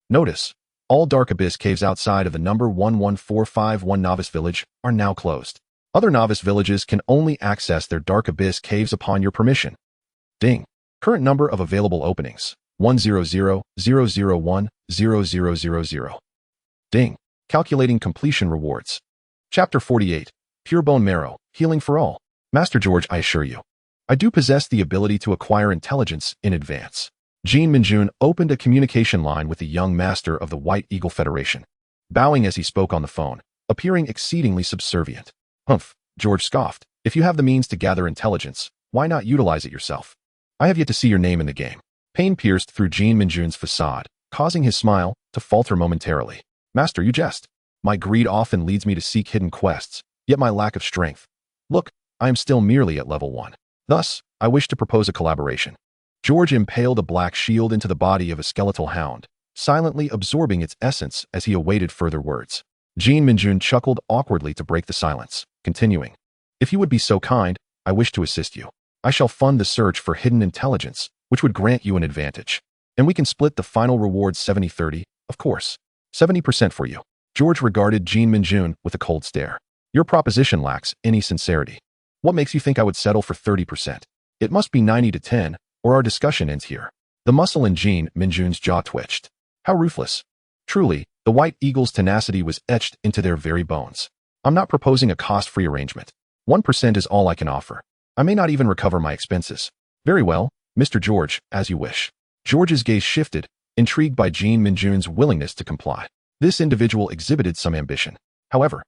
Notice, all Dark Abyss caves outside of the number 11451 Novice Village are now closed. Other Novice villages can only access their Dark Abyss caves upon your permission. Ding. Current number of available openings, 100,001,0000. Ding. Calculating completion rewards. Chapter 48. Pure Bone Marrow, Healing for All. Master George, I assure you, I do possess the ability to acquire intelligence in advance. Jean Minjun opened a communication line with the young master of the White Eagle Federation, bowing as he spoke on the phone, appearing exceedingly subservient. Humph, George scoffed. If you have the means to gather intelligence, why not utilize it yourself? I have yet to see your name in the game. Pain pierced through Jean Minjun's facade, causing his smile to falter momentarily. Master, you jest. My greed often leads me to seek hidden quests, yet my lack of strength. Look, I am still merely at level 1. Thus, I wish to propose a collaboration. George impaled a black shield into the body of a skeletal hound, silently absorbing its essence as he awaited further words. Jean Minjun chuckled awkwardly to break the silence, continuing. If you would be so kind, I wish to assist you. I shall fund the search for hidden intelligence, which would grant you an advantage. And we can split the final reward 70-30, of course. 70% for you. George regarded Jean Minjun with a cold stare. Your proposition lacks any sincerity. What makes you think I would settle for 30%? It must be 90-10, or our discussion ends here. The muscle in Jean Minjun's jaw twitched. How ruthless. Truly, the White Eagle's tenacity was etched into their very bones. I'm not proposing a cost-free arrangement. 1% is all I can offer. I may not even recover my expenses. Very well, Mr. George, as you wish. George's gaze shifted, intrigued by Jean Minjun's willingness to comply. This individual exhibited some ambition. However,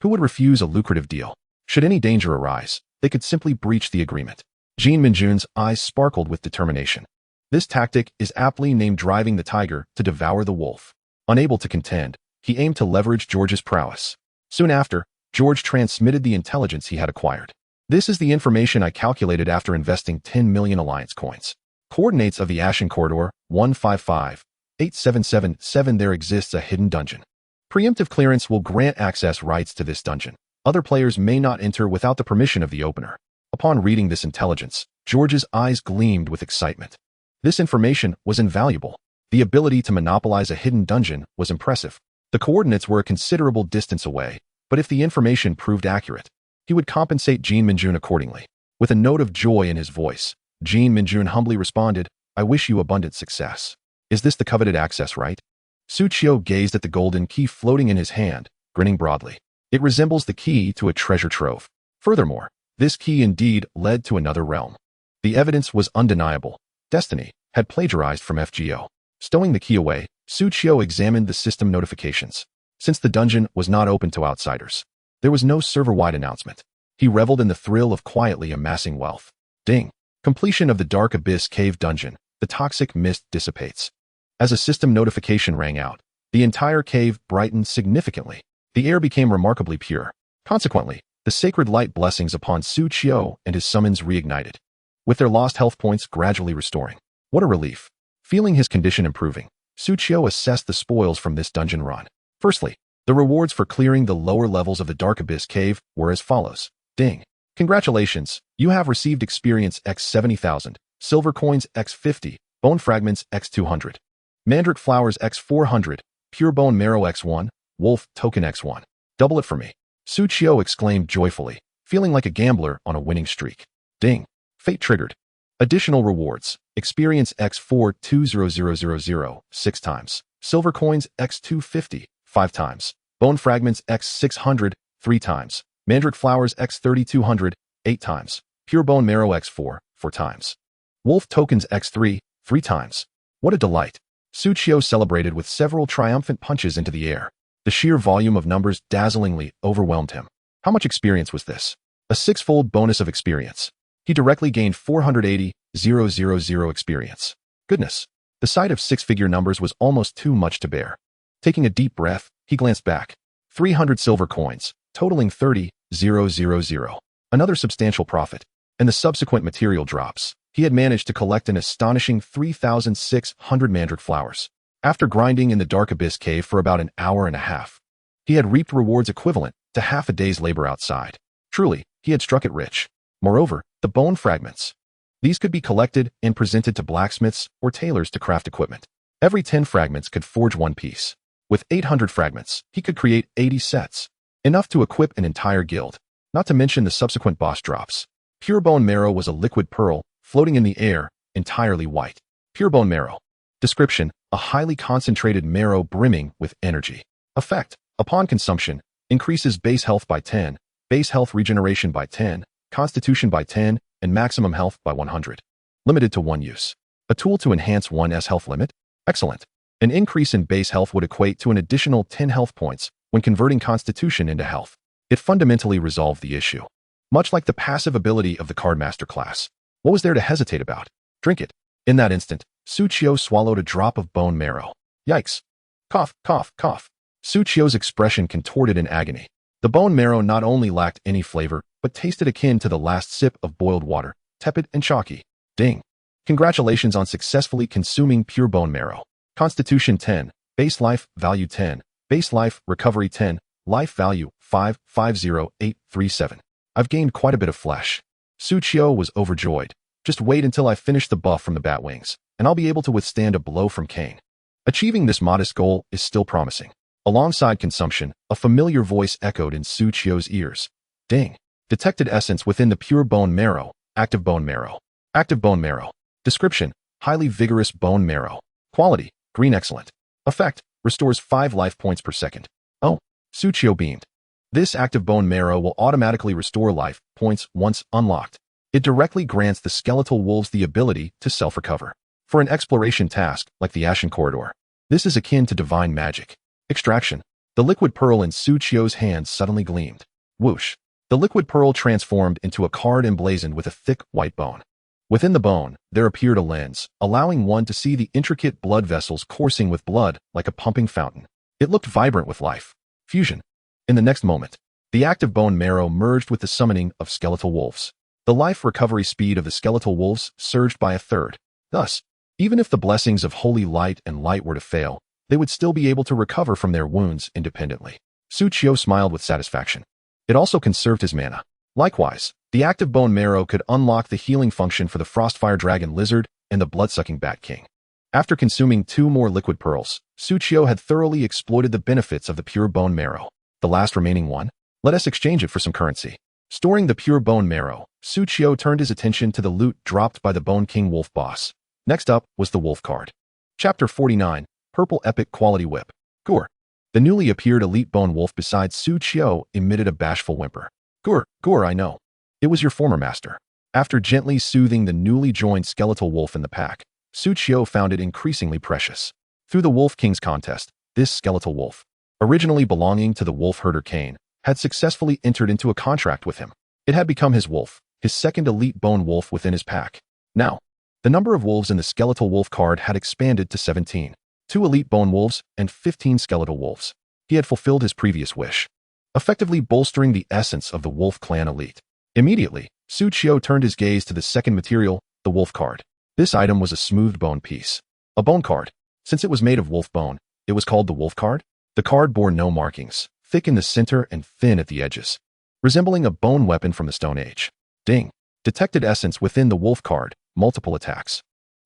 who would refuse a lucrative deal? Should any danger arise, they could simply breach the agreement. Jean Minjun's eyes sparkled with determination. This tactic is aptly named driving the tiger to devour the wolf. Unable to contend, he aimed to leverage George's prowess. Soon after, George transmitted the intelligence he had acquired. This is the information I calculated after investing 10 million alliance coins. Coordinates of the Ashen Corridor, 155-8777. There exists a hidden dungeon. Preemptive clearance will grant access rights to this dungeon. Other players may not enter without the permission of the opener. Upon reading this intelligence, George's eyes gleamed with excitement. This information was invaluable. The ability to monopolize a hidden dungeon was impressive. The coordinates were a considerable distance away, but if the information proved accurate, he would compensate Jean Minjun accordingly. With a note of joy in his voice, Jean Minjun humbly responded, I wish you abundant success. Is this the coveted access right? Su Qiu gazed at the golden key floating in his hand, grinning broadly. It resembles the key to a treasure trove. Furthermore, this key indeed led to another realm. The evidence was undeniable. Destiny had plagiarized from FGO. Stowing the key away, Su Qiu examined the system notifications. Since the dungeon was not open to outsiders, there was no server-wide announcement. He reveled in the thrill of quietly amassing wealth. Ding. Completion of the Dark Abyss Cave Dungeon. The toxic mist dissipates. As a system notification rang out, the entire cave brightened significantly. The air became remarkably pure. Consequently, the sacred light blessings upon Su Qiu and his summons reignited, with their lost health points gradually restoring. What a relief. Feeling his condition improving, Suchio assessed the spoils from this dungeon run. Firstly, the rewards for clearing the lower levels of the Dark Abyss cave were as follows. Ding. Congratulations, you have received experience x 70,000, silver coins x 50, bone fragments x 200, mandrake flowers x 400, pure bone marrow x 1, wolf token x 1. Double it for me. Suchio exclaimed joyfully, feeling like a gambler on a winning streak. Ding. Fate triggered. Additional rewards. Experience x 420,000 6 times. Silver coins x 250 5 times. Bone fragments x 600 3 times. Mandrake flowers x 3200 8 times. Pure bone marrow x 4 4 times. Wolf tokens x 3 3 times. What a delight. Suchio celebrated with several triumphant punches into the air. The sheer volume of numbers dazzlingly overwhelmed him. How much experience was this? A six-fold bonus of experience. He directly gained 480,000 experience. Goodness. The sight of six-figure numbers was almost too much to bear. Taking a deep breath, he glanced back. 300 silver coins, totaling 30,000. Another substantial profit. And the subsequent material drops. He had managed to collect an astonishing 3,600 mandrake flowers. After grinding in the Dark Abyss cave for about an hour and a half, he had reaped rewards equivalent to half a day's labor outside. Truly, he had struck it rich. Moreover, the bone fragments. These could be collected and presented to blacksmiths or tailors to craft equipment. Every 10 fragments could forge one piece. With 800 fragments, he could create 80 sets. Enough to equip an entire guild. Not to mention the subsequent boss drops. Pure bone marrow was a liquid pearl, floating in the air, entirely white. Pure bone marrow. Description: a highly concentrated marrow brimming with energy. Effect: upon consumption, increases base health by 10, base health regeneration by 10, constitution by 10, and maximum health by 100. Limited to one use. A tool to enhance one's health limit? Excellent. An increase in base health would equate to an additional 10 health points when converting constitution into health. It fundamentally resolved the issue. Much like the passive ability of the Cardmaster class. What was there to hesitate about? Drink it. In that instant, Suchio swallowed a drop of bone marrow. Yikes. Cough, cough, cough. Suchio's expression contorted in agony. The bone marrow not only lacked any flavor, but tasted akin to the last sip of boiled water, tepid and chalky. Ding. Congratulations on successfully consuming pure bone marrow. Constitution 10, base life value 10, base life recovery 10, life value 550837. I've gained quite a bit of flesh. Suchio was overjoyed. Just wait until I finish the buff from the bat wings, and I'll be able to withstand a blow from Cain. Achieving this modest goal is still promising. Alongside consumption, a familiar voice echoed in Suchio's ears. Ding. Detected essence within the pure bone marrow. Active bone marrow. Active bone marrow. Description: highly vigorous bone marrow. Quality: green excellent. Effect: restores 5 life points per second. Oh, Suchio beamed. This active bone marrow will automatically restore life points once unlocked. It directly grants the skeletal wolves the ability to self-recover. For an exploration task, like the Ashen Corridor, this is akin to divine magic. Extraction. The liquid pearl in Suchio's hand suddenly gleamed. Whoosh. The liquid pearl transformed into a card emblazoned with a thick white bone. Within the bone, there appeared a lens, allowing one to see the intricate blood vessels coursing with blood like a pumping fountain. It looked vibrant with life. Fusion. In the next moment, the active bone marrow merged with the summoning of skeletal wolves. The life recovery speed of the skeletal wolves surged by a third. Thus, even if the blessings of holy light and light were to fail, they would still be able to recover from their wounds independently. Suchio smiled with satisfaction. It also conserved his mana. Likewise, the active bone marrow could unlock the healing function for the Frostfire Dragon Lizard and the Bloodsucking Bat King. After consuming 2 more liquid pearls, Suchio had thoroughly exploited the benefits of the pure bone marrow. The last remaining one? Let us exchange it for some currency. Storing the pure bone marrow, Suchio turned his attention to the loot dropped by the Bone King Wolf boss. Next up was the Wolf card. Chapter 49, Purple Epic Quality Whip. Gur. The newly appeared elite bone wolf beside Suchio emitted a bashful whimper. Gur, I know. It was your former master. After gently soothing the newly joined skeletal wolf in the pack, Suchio found it increasingly precious. Through the Wolf King's contest, this skeletal wolf, originally belonging to the wolf herder Cain, had successfully entered into a contract with him. It had become his wolf, his second elite bone wolf within his pack. Now, the number of wolves in the skeletal wolf card had expanded to 17. 2 elite bone wolves and 15 skeletal wolves. He had fulfilled his previous wish, effectively bolstering the essence of the wolf clan elite. Immediately, Suchio turned his gaze to the second material, the wolf card. This item was a smooth bone piece. A bone card. Since it was made of wolf bone, it was called the wolf card. The card bore no markings, thick in the center and thin at the edges, resembling a bone weapon from the Stone Age. Ding. Detected essence within the wolf card. Multiple attacks.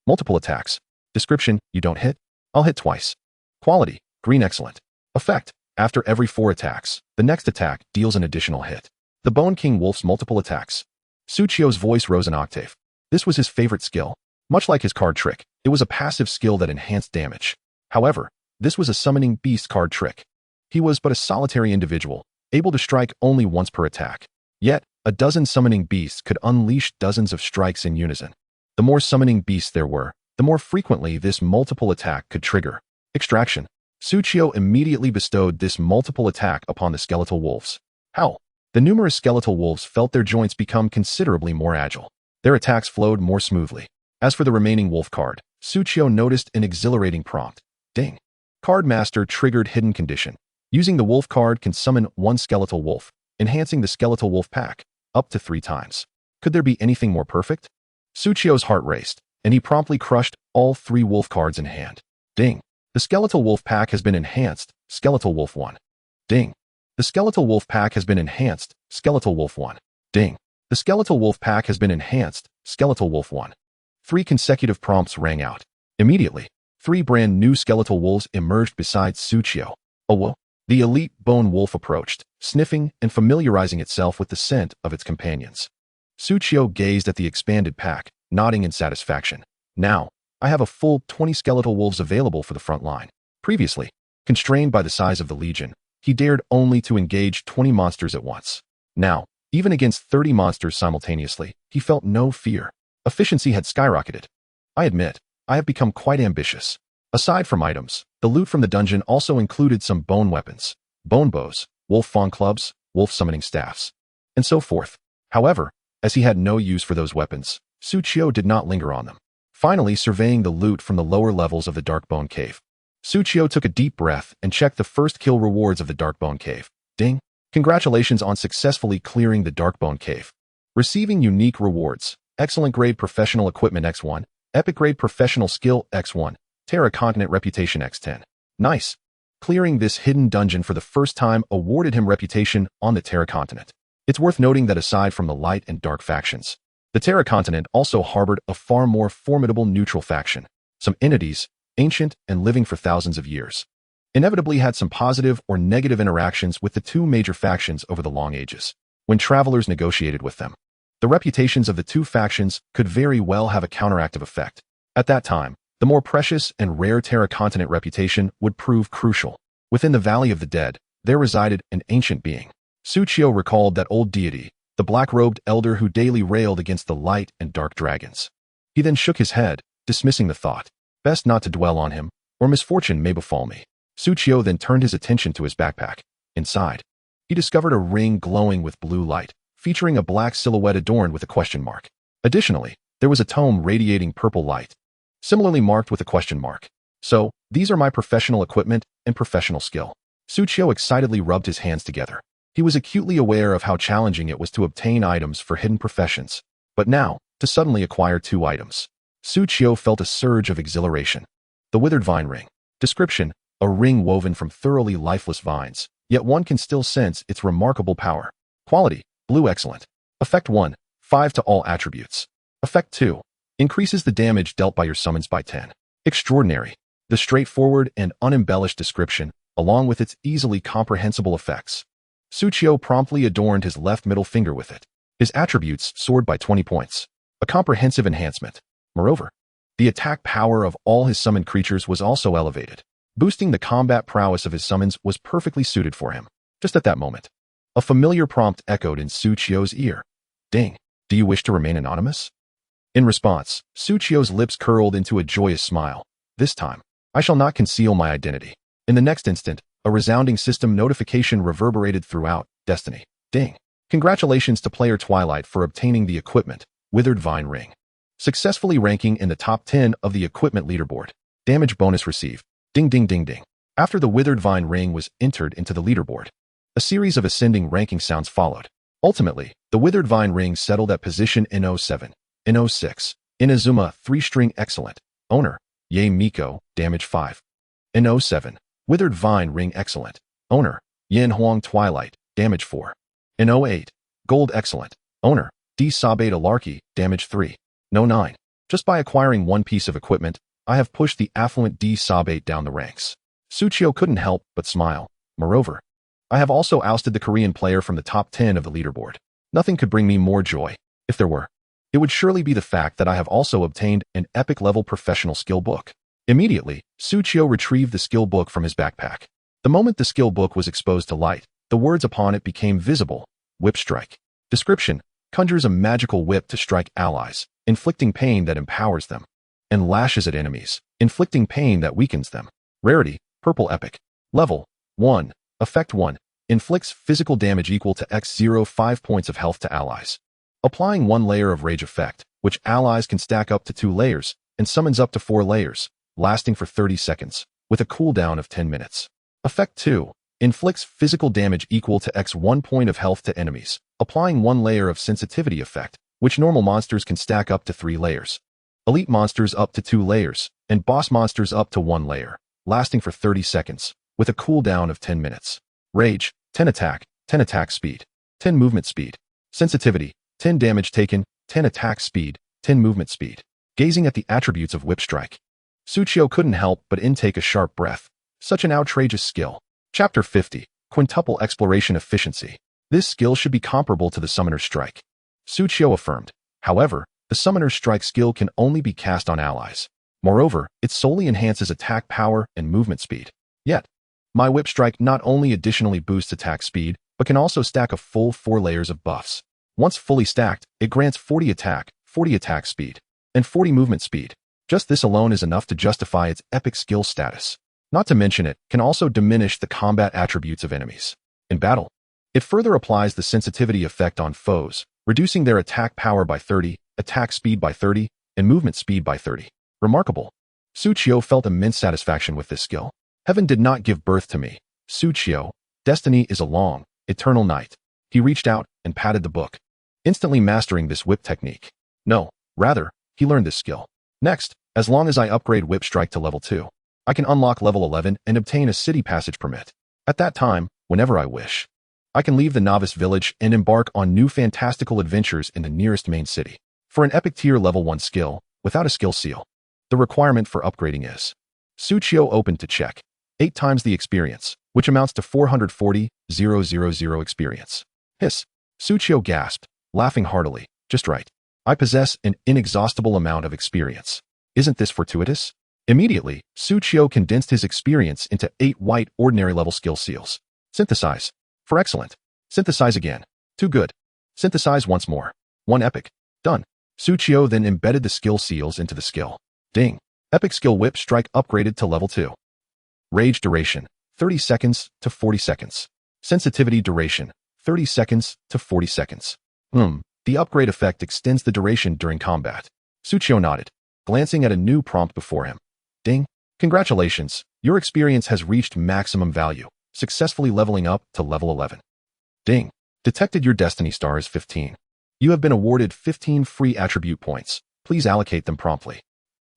Multiple attacks. Description: you don't hit? I'll hit twice. Quality: green excellent. Effect: after every 4 attacks, the next attack deals an additional hit. The Bone King Wolf's multiple attacks. Suchio's voice rose an octave. This was his favorite skill. Much like his card trick, it was a passive skill that enhanced damage. However, this was a summoning beast card trick. He was but a solitary individual, able to strike only once per attack. Yet, a dozen summoning beasts could unleash dozens of strikes in unison. The more summoning beasts there were, the more frequently this multiple attack could trigger. Extraction. Suchio immediately bestowed this multiple attack upon the skeletal wolves. How? The numerous skeletal wolves felt their joints become considerably more agile. Their attacks flowed more smoothly. As for the remaining wolf card, Suchio noticed an exhilarating prompt. Ding. Card Master triggered hidden condition. Using the wolf card can summon 1 skeletal wolf, enhancing the skeletal wolf pack up to 3 times. Could there be anything more perfect? Suchio's heart raced, and he promptly crushed all 3 wolf cards in hand. Ding. The skeletal wolf pack has been enhanced. Skeletal wolf 1. Ding. The skeletal wolf pack has been enhanced. Skeletal wolf 1. Ding. The skeletal wolf pack has been enhanced. Skeletal wolf 1. 3 consecutive prompts rang out. Immediately, 3 brand new skeletal wolves emerged beside Suchio. Oh, the elite bone wolf approached, sniffing and familiarizing itself with the scent of its companions. Suchio gazed at the expanded pack, nodding in satisfaction. Now, I have a full 20 skeletal wolves available for the front line. Previously, constrained by the size of the legion, he dared only to engage 20 monsters at once. Now, even against 30 monsters simultaneously, he felt no fear. Efficiency had skyrocketed. I admit, I have become quite ambitious. Aside from items, the loot from the dungeon also included some bone weapons, bone bows, wolf fawn clubs, wolf summoning staffs, and so forth. However, as he had no use for those weapons, Suchio did not linger on them. Finally, surveying the loot from the lower levels of the Darkbone Cave, Suchio took a deep breath and checked the first kill rewards of the Darkbone Cave. Ding! Congratulations on successfully clearing the Darkbone Cave. Receiving unique rewards. Excellent grade professional equipment X1, epic grade professional skill X1, Terra Continent reputation X10. Nice. Clearing this hidden dungeon for the first time awarded him reputation on the Terra Continent. It's worth noting that aside from the light and dark factions, the Terra Continent also harbored a far more formidable neutral faction. Some entities, ancient and living for thousands of years, inevitably had some positive or negative interactions with the 2 major factions over the long ages. When travelers negotiated with them, the reputations of the 2 factions could very well have a counteractive effect. At that time, the more precious and rare Terra Continent reputation would prove crucial. Within the Valley of the Dead, there resided an ancient being. Suchio recalled that old deity, the black-robed elder who daily railed against the light and dark dragons. He then shook his head, dismissing the thought. Best not to dwell on him, or misfortune may befall me. Suchio then turned his attention to his backpack. Inside, he discovered a ring glowing with blue light, featuring a black silhouette adorned with a question mark. Additionally, there was a tome radiating purple light, similarly marked with a question mark. So, these are my professional equipment and professional skill. Suchio excitedly rubbed his hands together. He was acutely aware of how challenging it was to obtain items for hidden professions. But now, to suddenly acquire 2 items. Suchio felt a surge of exhilaration. The Withered Vine Ring. Description: a ring woven from thoroughly lifeless vines, yet one can still sense its remarkable power. Quality: blue excellent. Effect 1, 5 to all attributes. Effect 2, increases the damage dealt by your summons by 10. Extraordinary. The straightforward and unembellished description, along with its easily comprehensible effects. Suchio promptly adorned his left middle finger with it. His attributes soared by 20 points. A comprehensive enhancement. Moreover, the attack power of all his summoned creatures was also elevated. Boosting the combat prowess of his summons was perfectly suited for him. Just at that moment, a familiar prompt echoed in Suchio's ear. Ding. Do you wish to remain anonymous? In response, Suchio's lips curled into a joyous smile. This time, I shall not conceal my identity. In the next instant, a resounding system notification reverberated throughout Destiny. Ding. Congratulations to player Twilight for obtaining the equipment, Withered Vine Ring. Successfully ranking in the top 10 of the equipment leaderboard. Damage bonus received. Ding ding ding ding. After the Withered Vine Ring was entered into the leaderboard, a series of ascending ranking sounds followed. Ultimately, the Withered Vine Ring settled at position N07, N06. Inazuma 3-string excellent. Owner: Ye Miko, damage 5. In 07, Withered Vine Ring excellent. Owner, Yin Huang Twilight, damage 4. In 08, Gold excellent. Owner, D Sabe Alarchy, damage 3. No 9. Just by acquiring one piece of equipment, I have pushed the affluent D Sabe down the ranks. Suchio couldn't help but smile. Moreover, I have also ousted the Korean player from the top 10 of the leaderboard. Nothing could bring me more joy, if there were. It would surely be the fact that I have also obtained an epic-level professional skill book. Immediately, Suchio retrieved the skill book from his backpack. The moment the skill book was exposed to light, the words upon it became visible. Whip Strike. Description: conjures a magical whip to strike allies, inflicting pain that empowers them, and lashes at enemies, inflicting pain that weakens them. Rarity: Purple Epic. Level: 1. Effect 1. Inflicts physical damage equal to x 5 points of health to allies. Applying 1 layer of rage effect, which allies can stack up to 2 layers, and summons up to 4 layers, lasting for 30 seconds, with a cooldown of 10 minutes. Effect 2. Inflicts physical damage equal to x 1 point of health to enemies, applying 1 layer of sensitivity effect, which normal monsters can stack up to 3 layers. Elite monsters up to 2 layers, and boss monsters up to 1 layer, lasting for 30 seconds, with a cooldown of 10 minutes. Rage: 10 attack speed, 10 movement speed. Sensitivity: 10 damage taken, 10 attack speed, 10 movement speed. Gazing at the attributes of Whip Strike, Suchio couldn't help but intake a sharp breath. Such an outrageous skill. Chapter 50. Quintuple Exploration Efficiency. This skill should be comparable to the Summoner's Strike. Suchio affirmed. However, the Summoner's Strike skill can only be cast on allies. Moreover, it solely enhances attack power and movement speed. Yet, my Whip Strike not only additionally boosts attack speed, but can also stack a full 4 layers of buffs. Once fully stacked, it grants 40 attack speed, and 40 movement speed. Just this alone is enough to justify its epic skill status. Not to mention it can also diminish the combat attributes of enemies. In battle, it further applies the sensitivity effect on foes, reducing their attack power by 30, attack speed by 30, and movement speed by 30. Remarkable. Suchio felt immense satisfaction with this skill. Heaven did not give birth to me. Suchio, destiny is a long, eternal night. He reached out and patted the book, instantly mastering this whip technique. No, rather, he learned this skill. Next, as long as I upgrade Whip Strike to level 2, I can unlock level 11 and obtain a city passage permit. At that time, whenever I wish, I can leave the novice village and embark on new fantastical adventures in the nearest main city. For an epic tier level 1 skill, without a skill seal, the requirement for upgrading is Suchio opened to check 8 times the experience, which amounts to 440,000 experience. Hiss. Suchio gasped, laughing heartily. Just right. I possess an inexhaustible amount of experience. Isn't this fortuitous? Immediately, Suchio condensed his experience into 8 white ordinary level skill seals. Synthesize. For excellent. Synthesize again. Too good. Synthesize once more. 1 epic. Done. Suchio then embedded the skill seals into the skill. Ding. Epic skill Whip Strike upgraded to level 2. Rage duration, 30 seconds to 40 seconds. Sensitivity duration, 30 seconds to 40 seconds. The upgrade effect extends the duration during combat. Suchio nodded, glancing at a new prompt before him. Ding. Congratulations, your experience has reached maximum value, successfully leveling up to level 11. Ding. Detected your destiny star is 15. You have been awarded 15 free attribute points. Please allocate them promptly.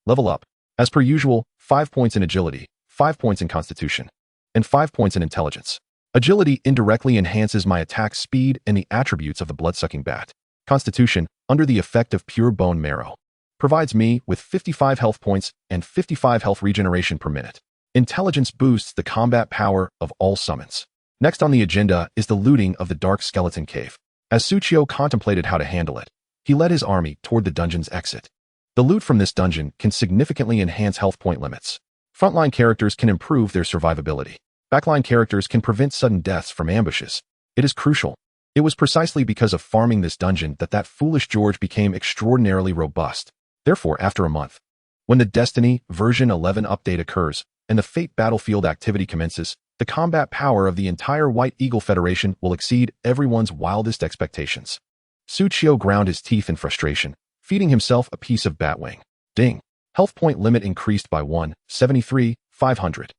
Level up. As per usual, 5 points in agility, 5 points in constitution, and 5 points in intelligence. Agility indirectly enhances my attack speed and the attributes of the blood-sucking bat. Constitution, under the effect of pure bone marrow, provides me with 55 health points and 55 health regeneration per minute. Intelligence boosts the combat power of all summons. Next on the agenda is the looting of the Dark Skeleton Cave. As Suchio contemplated how to handle it, he led his army toward the dungeon's exit. The loot from this dungeon can significantly enhance health point limits. Frontline characters can improve their survivability. Backline characters can prevent sudden deaths from ambushes. It is crucial. It was precisely because of farming this dungeon that foolish George became extraordinarily robust. Therefore, after a month, when the Destiny version 11 update occurs and the Fate battlefield activity commences, the combat power of the entire White Eagle Federation will exceed everyone's wildest expectations. Suchio ground his teeth in frustration, feeding himself a piece of batwing. Ding. Health point limit increased by 173,500.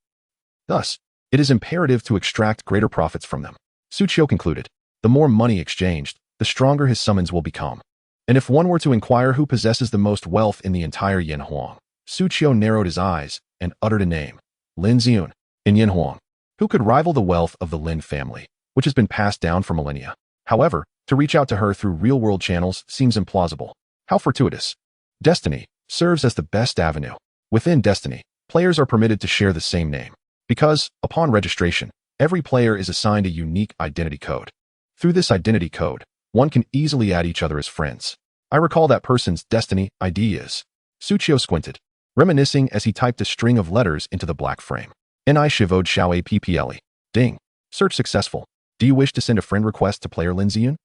Thus, it is imperative to extract greater profits from them. Suchio concluded, the more money exchanged, the stronger his summons will become. And if one were to inquire who possesses the most wealth in the entire Yin Huang, Suqiu narrowed his eyes and uttered a name. Lin Xiun, in Yinhuang. Who could rival the wealth of the Lin family, which has been passed down for millennia? However, to reach out to her through real-world channels seems implausible. How fortuitous. Destiny serves as the best avenue. Within Destiny, players are permitted to share the same name, because, upon registration, every player is assigned a unique identity code. Through this identity code, one can easily add each other as friends. I recall that person's Destiny ID is. Suqiu squinted, reminiscing as he typed a string of letters into the black frame. Ni Shivode Xiao Apple. Ding. Search successful. Do you wish to send a friend request to player Lin Xiun?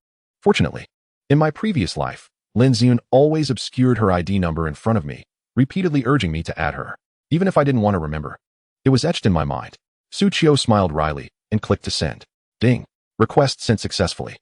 Fortunately, in my previous life, Lin Xiun always obscured her ID number in front of me, repeatedly urging me to add her, even if I didn't want to remember. It was etched in my mind. Suqiu smiled wryly and clicked to send. Ding. Request sent successfully.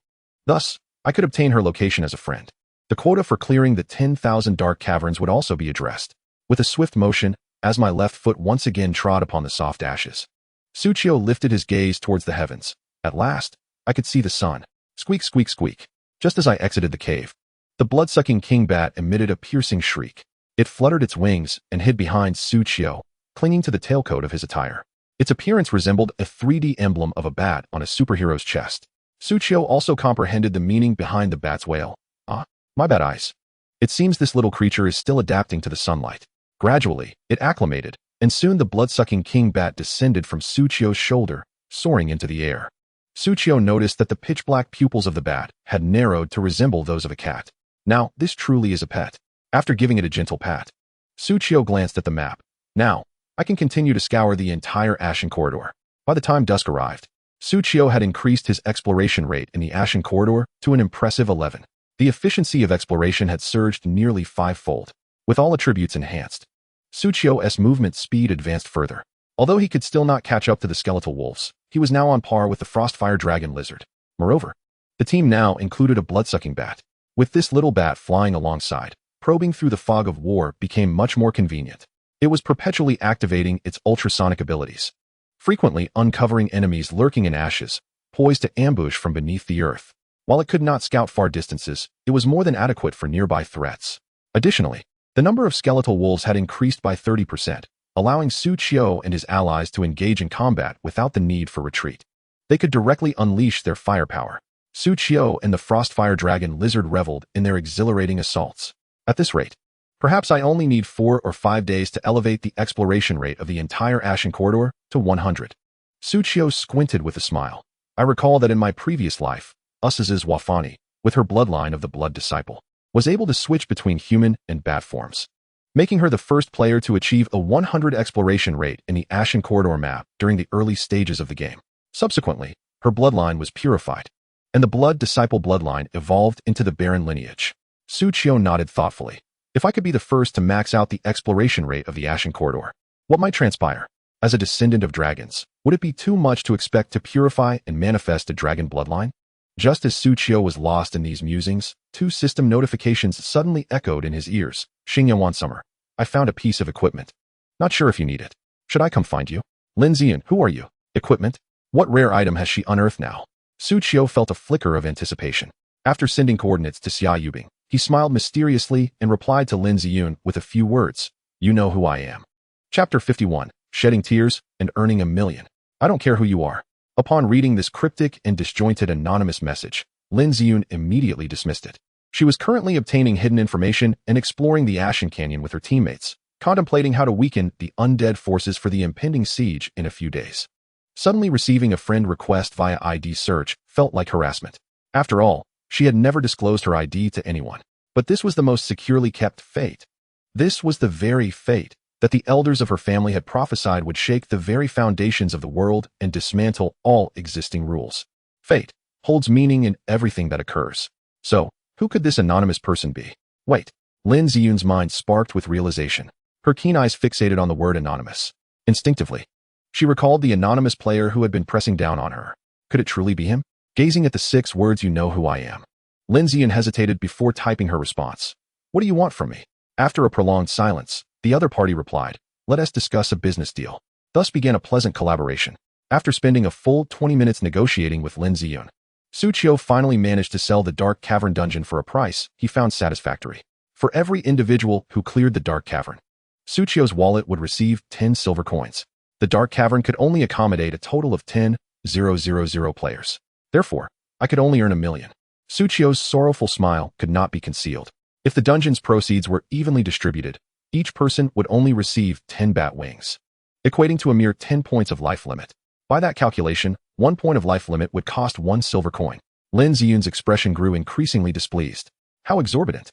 Thus, I could obtain her location as a friend. The quota for clearing the 10,000 dark caverns would also be addressed. With a swift motion, as my left foot once again trod upon the soft ashes, Suqiu lifted his gaze towards the heavens. At last, I could see the sun. Squeak, squeak, squeak. Just as I exited the cave, the blood-sucking king bat emitted a piercing shriek. It fluttered its wings and hid behind Suqiu, clinging to the tailcoat of his attire. Its appearance resembled a 3D emblem of a bat on a superhero's chest. Suqiu also comprehended the meaning behind the bat's wail. Ah, my bad eyes. It seems this little creature is still adapting to the sunlight. Gradually, it acclimated, and soon the blood-sucking king bat descended from Suqiu's shoulder, soaring into the air. Suqiu noticed that the pitch-black pupils of the bat had narrowed to resemble those of a cat. Now, this truly is a pet. After giving it a gentle pat, Suqiu glanced at the map. Now, I can continue to scour the entire Ashen Corridor. By the time dusk arrived, Suqiu had increased his exploration rate in the Ashen Corridor to an impressive 11. The efficiency of exploration had surged nearly 5-fold. With all attributes enhanced, Suqiu's movement speed advanced further. Although he could still not catch up to the skeletal wolves, he was now on par with the Frostfire Dragon Lizard. Moreover, the team now included a blood-sucking bat. With this little bat flying alongside, probing through the fog of war became much more convenient. It was perpetually activating its ultrasonic abilities, frequently uncovering enemies lurking in ashes, poised to ambush from beneath the earth. While it could not scout far distances, it was more than adequate for nearby threats. Additionally, the number of skeletal wolves had increased by 30%, allowing Suqiu and his allies to engage in combat without the need for retreat. They could directly unleash their firepower. Suqiu and the Frostfire Dragon Lizard reveled in their exhilarating assaults. At this rate, perhaps I only need 4 or 5 days to elevate the exploration rate of the entire Ashen Corridor to 100. Suqiu squinted with a smile. I recall that in my previous life, Usaz's Wafani, with her bloodline of the Blood Disciple, was able to switch between human and bat forms, making her the first player to achieve a 100 exploration rate in the Ashen Corridor map during the early stages of the game. Subsequently, her bloodline was purified, and the Blood Disciple bloodline evolved into the Baron lineage. Suqiu nodded thoughtfully. If I could be the first to max out the exploration rate of the Ashen Corridor, what might transpire? As a descendant of dragons, would it be too much to expect to purify and manifest a dragon bloodline? Just as Suqiu was lost in these musings, 2 system notifications suddenly echoed in his ears. Xingyan Summer, I found a piece of equipment. Not sure if you need it. Should I come find you? Lin Xiun, who are you? Equipment? What rare item has she unearthed now? Suqiu felt a flicker of anticipation. After sending coordinates to Xia Yubing, he smiled mysteriously and replied to Lin Xiun with a few words. You know who I am. Chapter 51, Shedding Tears and Earning $1 million. I don't care who you are. Upon reading this cryptic and disjointed anonymous message, Lin Xiun immediately dismissed it. She was currently obtaining hidden information and exploring the Ashen Canyon with her teammates, contemplating how to weaken the undead forces for the impending siege in a few days. Suddenly receiving a friend request via ID search felt like harassment. After all, she had never disclosed her ID to anyone. But this was the most securely kept fate. This was the very fate that the elders of her family had prophesied would shake the very foundations of the world and dismantle all existing rules. Fate holds meaning in everything that occurs. So, who could this anonymous person be? Wait. Lin Xiun's mind sparked with realization. Her keen eyes fixated on the word anonymous. Instinctively, she recalled the anonymous player who had been pressing down on her. Could it truly be him? Gazing at the 6 words, you know who I am. Lin Xiun hesitated before typing her response. What do you want from me? After a prolonged silence, the other party replied, let us discuss a business deal. Thus began a pleasant collaboration. After spending a full 20 minutes negotiating with Lin Xiun, Suqiu finally managed to sell the Dark Cavern dungeon for a price he found satisfactory. For every individual who cleared the Dark Cavern, Suchio's wallet would receive 10 silver coins. The dark cavern could only accommodate a total of 10,000 players. Therefore, I could only earn 1,000,000. Suchio's sorrowful smile could not be concealed. If the dungeon's proceeds were evenly distributed, each person would only receive 10 bat wings, equating to a mere 10 points of life limit. By that calculation, 1 point of life limit would cost 1 silver coin. Lin Ziyun's expression grew increasingly displeased. How exorbitant!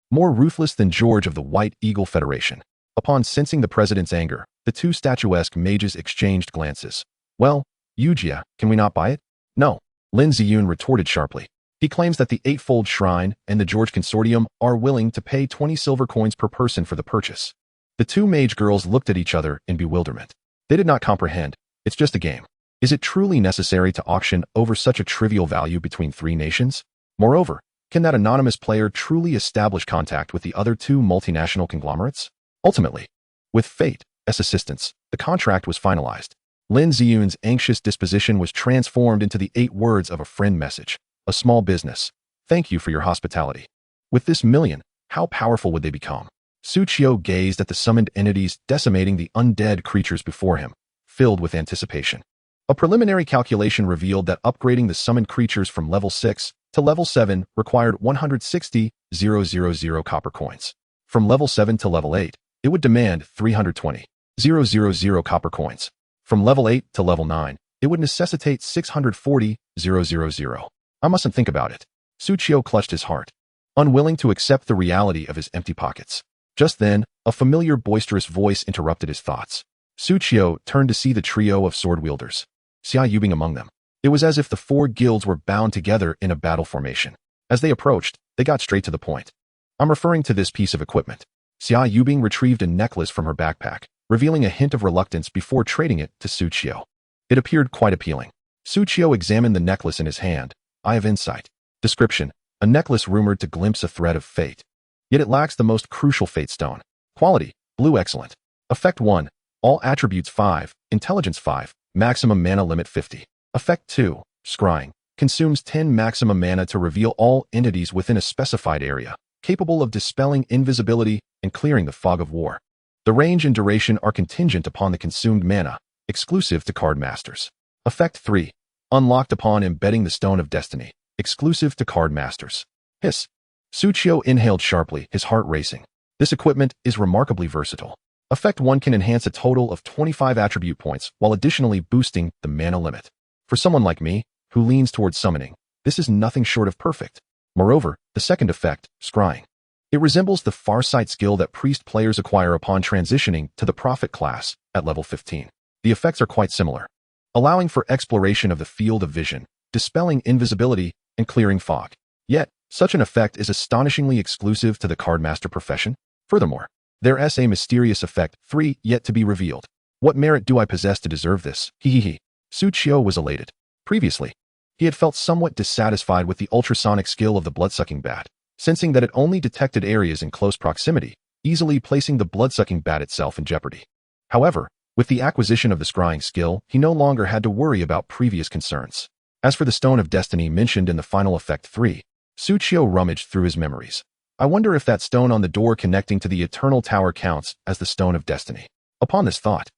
More ruthless than George of the White Eagle Federation. Upon sensing the president's anger, the two statuesque mages exchanged glances. Well, Yujia, can we not buy it? No, Lin Ziyun retorted sharply. He claims that the Eightfold Shrine and the George Consortium are willing to pay 20 silver coins per person for the purchase. The two mage girls looked at each other in bewilderment. They did not comprehend. It's just a game. Is it truly necessary to auction over such a trivial value between 3 nations? Moreover, can that anonymous player truly establish contact with the other 2 multinational conglomerates? Ultimately, with fate as assistance, the contract was finalized. Lin Ziyun's anxious disposition was transformed into the 8 words of a friend message. A small business. Thank you for your hospitality. With this 1,000,000, how powerful would they become? Suchio gazed at the summoned entities decimating the undead creatures before him, filled with anticipation. A preliminary calculation revealed that upgrading the summoned creatures from level 6 to level 7 required 160,000 copper coins. From level 7 to level 8, it would demand 320,000 copper coins. From level 8 to level 9, it would necessitate 640,000. I mustn't think about it. Suchio clutched his heart, unwilling to accept the reality of his empty pockets. Just then, a familiar boisterous voice interrupted his thoughts. Suchio turned to see the trio of sword-wielders, Xia Yubing among them. It was as if the 4 guilds were bound together in a battle formation. As they approached, they got straight to the point. I'm referring to this piece of equipment. Xia Yubing retrieved a necklace from her backpack, revealing a hint of reluctance before trading it to Suchio. It appeared quite appealing. Suchio examined the necklace in his hand. Eye of insight. Description: a necklace rumored to glimpse a thread of fate. Yet it lacks the most crucial fate stone. Quality: blue excellent. Effect 1. All attributes 5, intelligence 5, maximum mana limit 50. Effect 2. Scrying. Consumes 10 maximum mana to reveal all entities within a specified area, capable of dispelling invisibility and clearing the fog of war. The range and duration are contingent upon the consumed mana, exclusive to card masters. Effect 3. Unlocked upon embedding the Stone of Destiny, exclusive to card masters. Hiss. Suchio inhaled sharply, his heart racing. This equipment is remarkably versatile. Effect 1 can enhance a total of 25 attribute points while additionally boosting the mana limit. For someone like me, who leans towards summoning, this is nothing short of perfect. Moreover, the second effect, scrying. It resembles the farsight skill that priest players acquire upon transitioning to the prophet class at level 15. The effects are quite similar, allowing for exploration of the field of vision, dispelling invisibility, and clearing fog. Yet, such an effect is astonishingly exclusive to the cardmaster profession. Furthermore, there is a mysterious effect 3 yet to be revealed. What merit do I possess to deserve this? Hehehe. Suchio was elated. Previously, he had felt somewhat dissatisfied with the ultrasonic skill of the blood-sucking bat, sensing that it only detected areas in close proximity, easily placing the blood-sucking bat itself in jeopardy. However, with the acquisition of the scrying skill, he no longer had to worry about previous concerns. As for the Stone of Destiny mentioned in the final effect 3, Suchio rummaged through his memories. I wonder if that stone on the door connecting to the Eternal Tower counts as the Stone of Destiny. Upon this thought,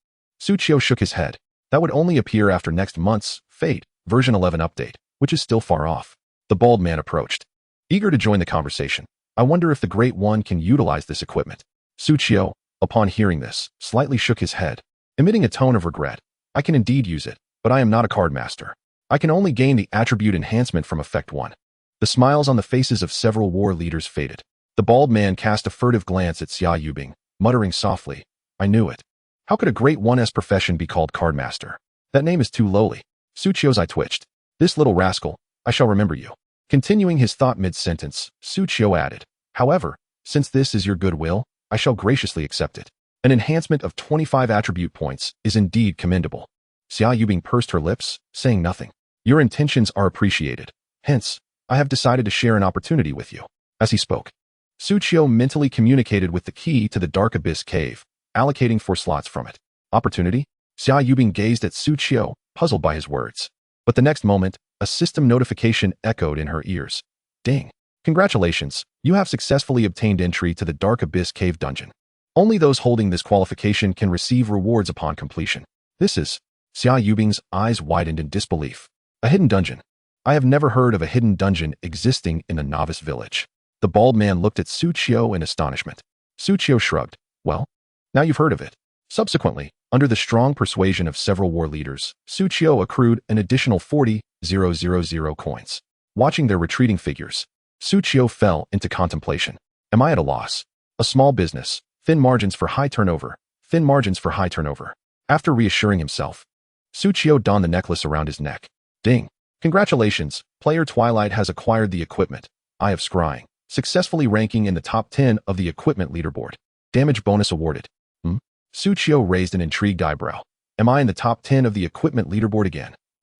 Suchio shook his head. That would only appear after next month's Fate version 11 update, which is still far off. The bald man approached, eager to join the conversation. I wonder if the Great One can utilize this equipment. Suchio, upon hearing this, slightly shook his head, emitting a tone of regret. I can indeed use it, but I am not a card master. I can only gain the attribute enhancement from effect 1. The smiles on the faces of several war leaders faded. The bald man cast a furtive glance at Xia Yubing, muttering softly, I knew it. How could a Great One's profession be called cardmaster? That name is too lowly. Suchio's eye twitched. This little rascal, I shall remember you. Continuing his thought mid-sentence, Suchio added, however, since this is your goodwill, I shall graciously accept it. An enhancement of 25 attribute points is indeed commendable. Xia Yubing pursed her lips, saying nothing. Your intentions are appreciated. Hence, I have decided to share an opportunity with you. As he spoke, Suchio mentally communicated with the key to the Dark Abyss cave, allocating 4 slots from it. Opportunity? Xia Yubing gazed at Suchio, puzzled by his words. But the next moment, a system notification echoed in her ears. Ding. Congratulations, you have successfully obtained entry to the Dark Abyss cave dungeon. Only those holding this qualification can receive rewards upon completion. This is... Xia Yubing's eyes widened in disbelief. A hidden dungeon. I have never heard of a hidden dungeon existing in the novice village. The bald man looked at Su Qiu in astonishment. Su Qiu shrugged. Well, now you've heard of it. Subsequently, under the strong persuasion of several war leaders, Su Qiu accrued an additional 40,000 coins. Watching their retreating figures, Su Qiu fell into contemplation. Am I at a loss? A small business. Thin margins for high turnover. Thin margins for high turnover. After reassuring himself, Su Qiu donned the necklace around his neck. Ding. Congratulations, player Twilight has acquired the equipment, Eye of Scrying, successfully ranking in the top 10 of the equipment leaderboard. Damage bonus awarded. Su Qiu raised an intrigued eyebrow. Am I in the top 10 of the equipment leaderboard again?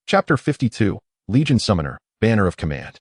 Chapter 52, Legion Summoner, Banner of Command.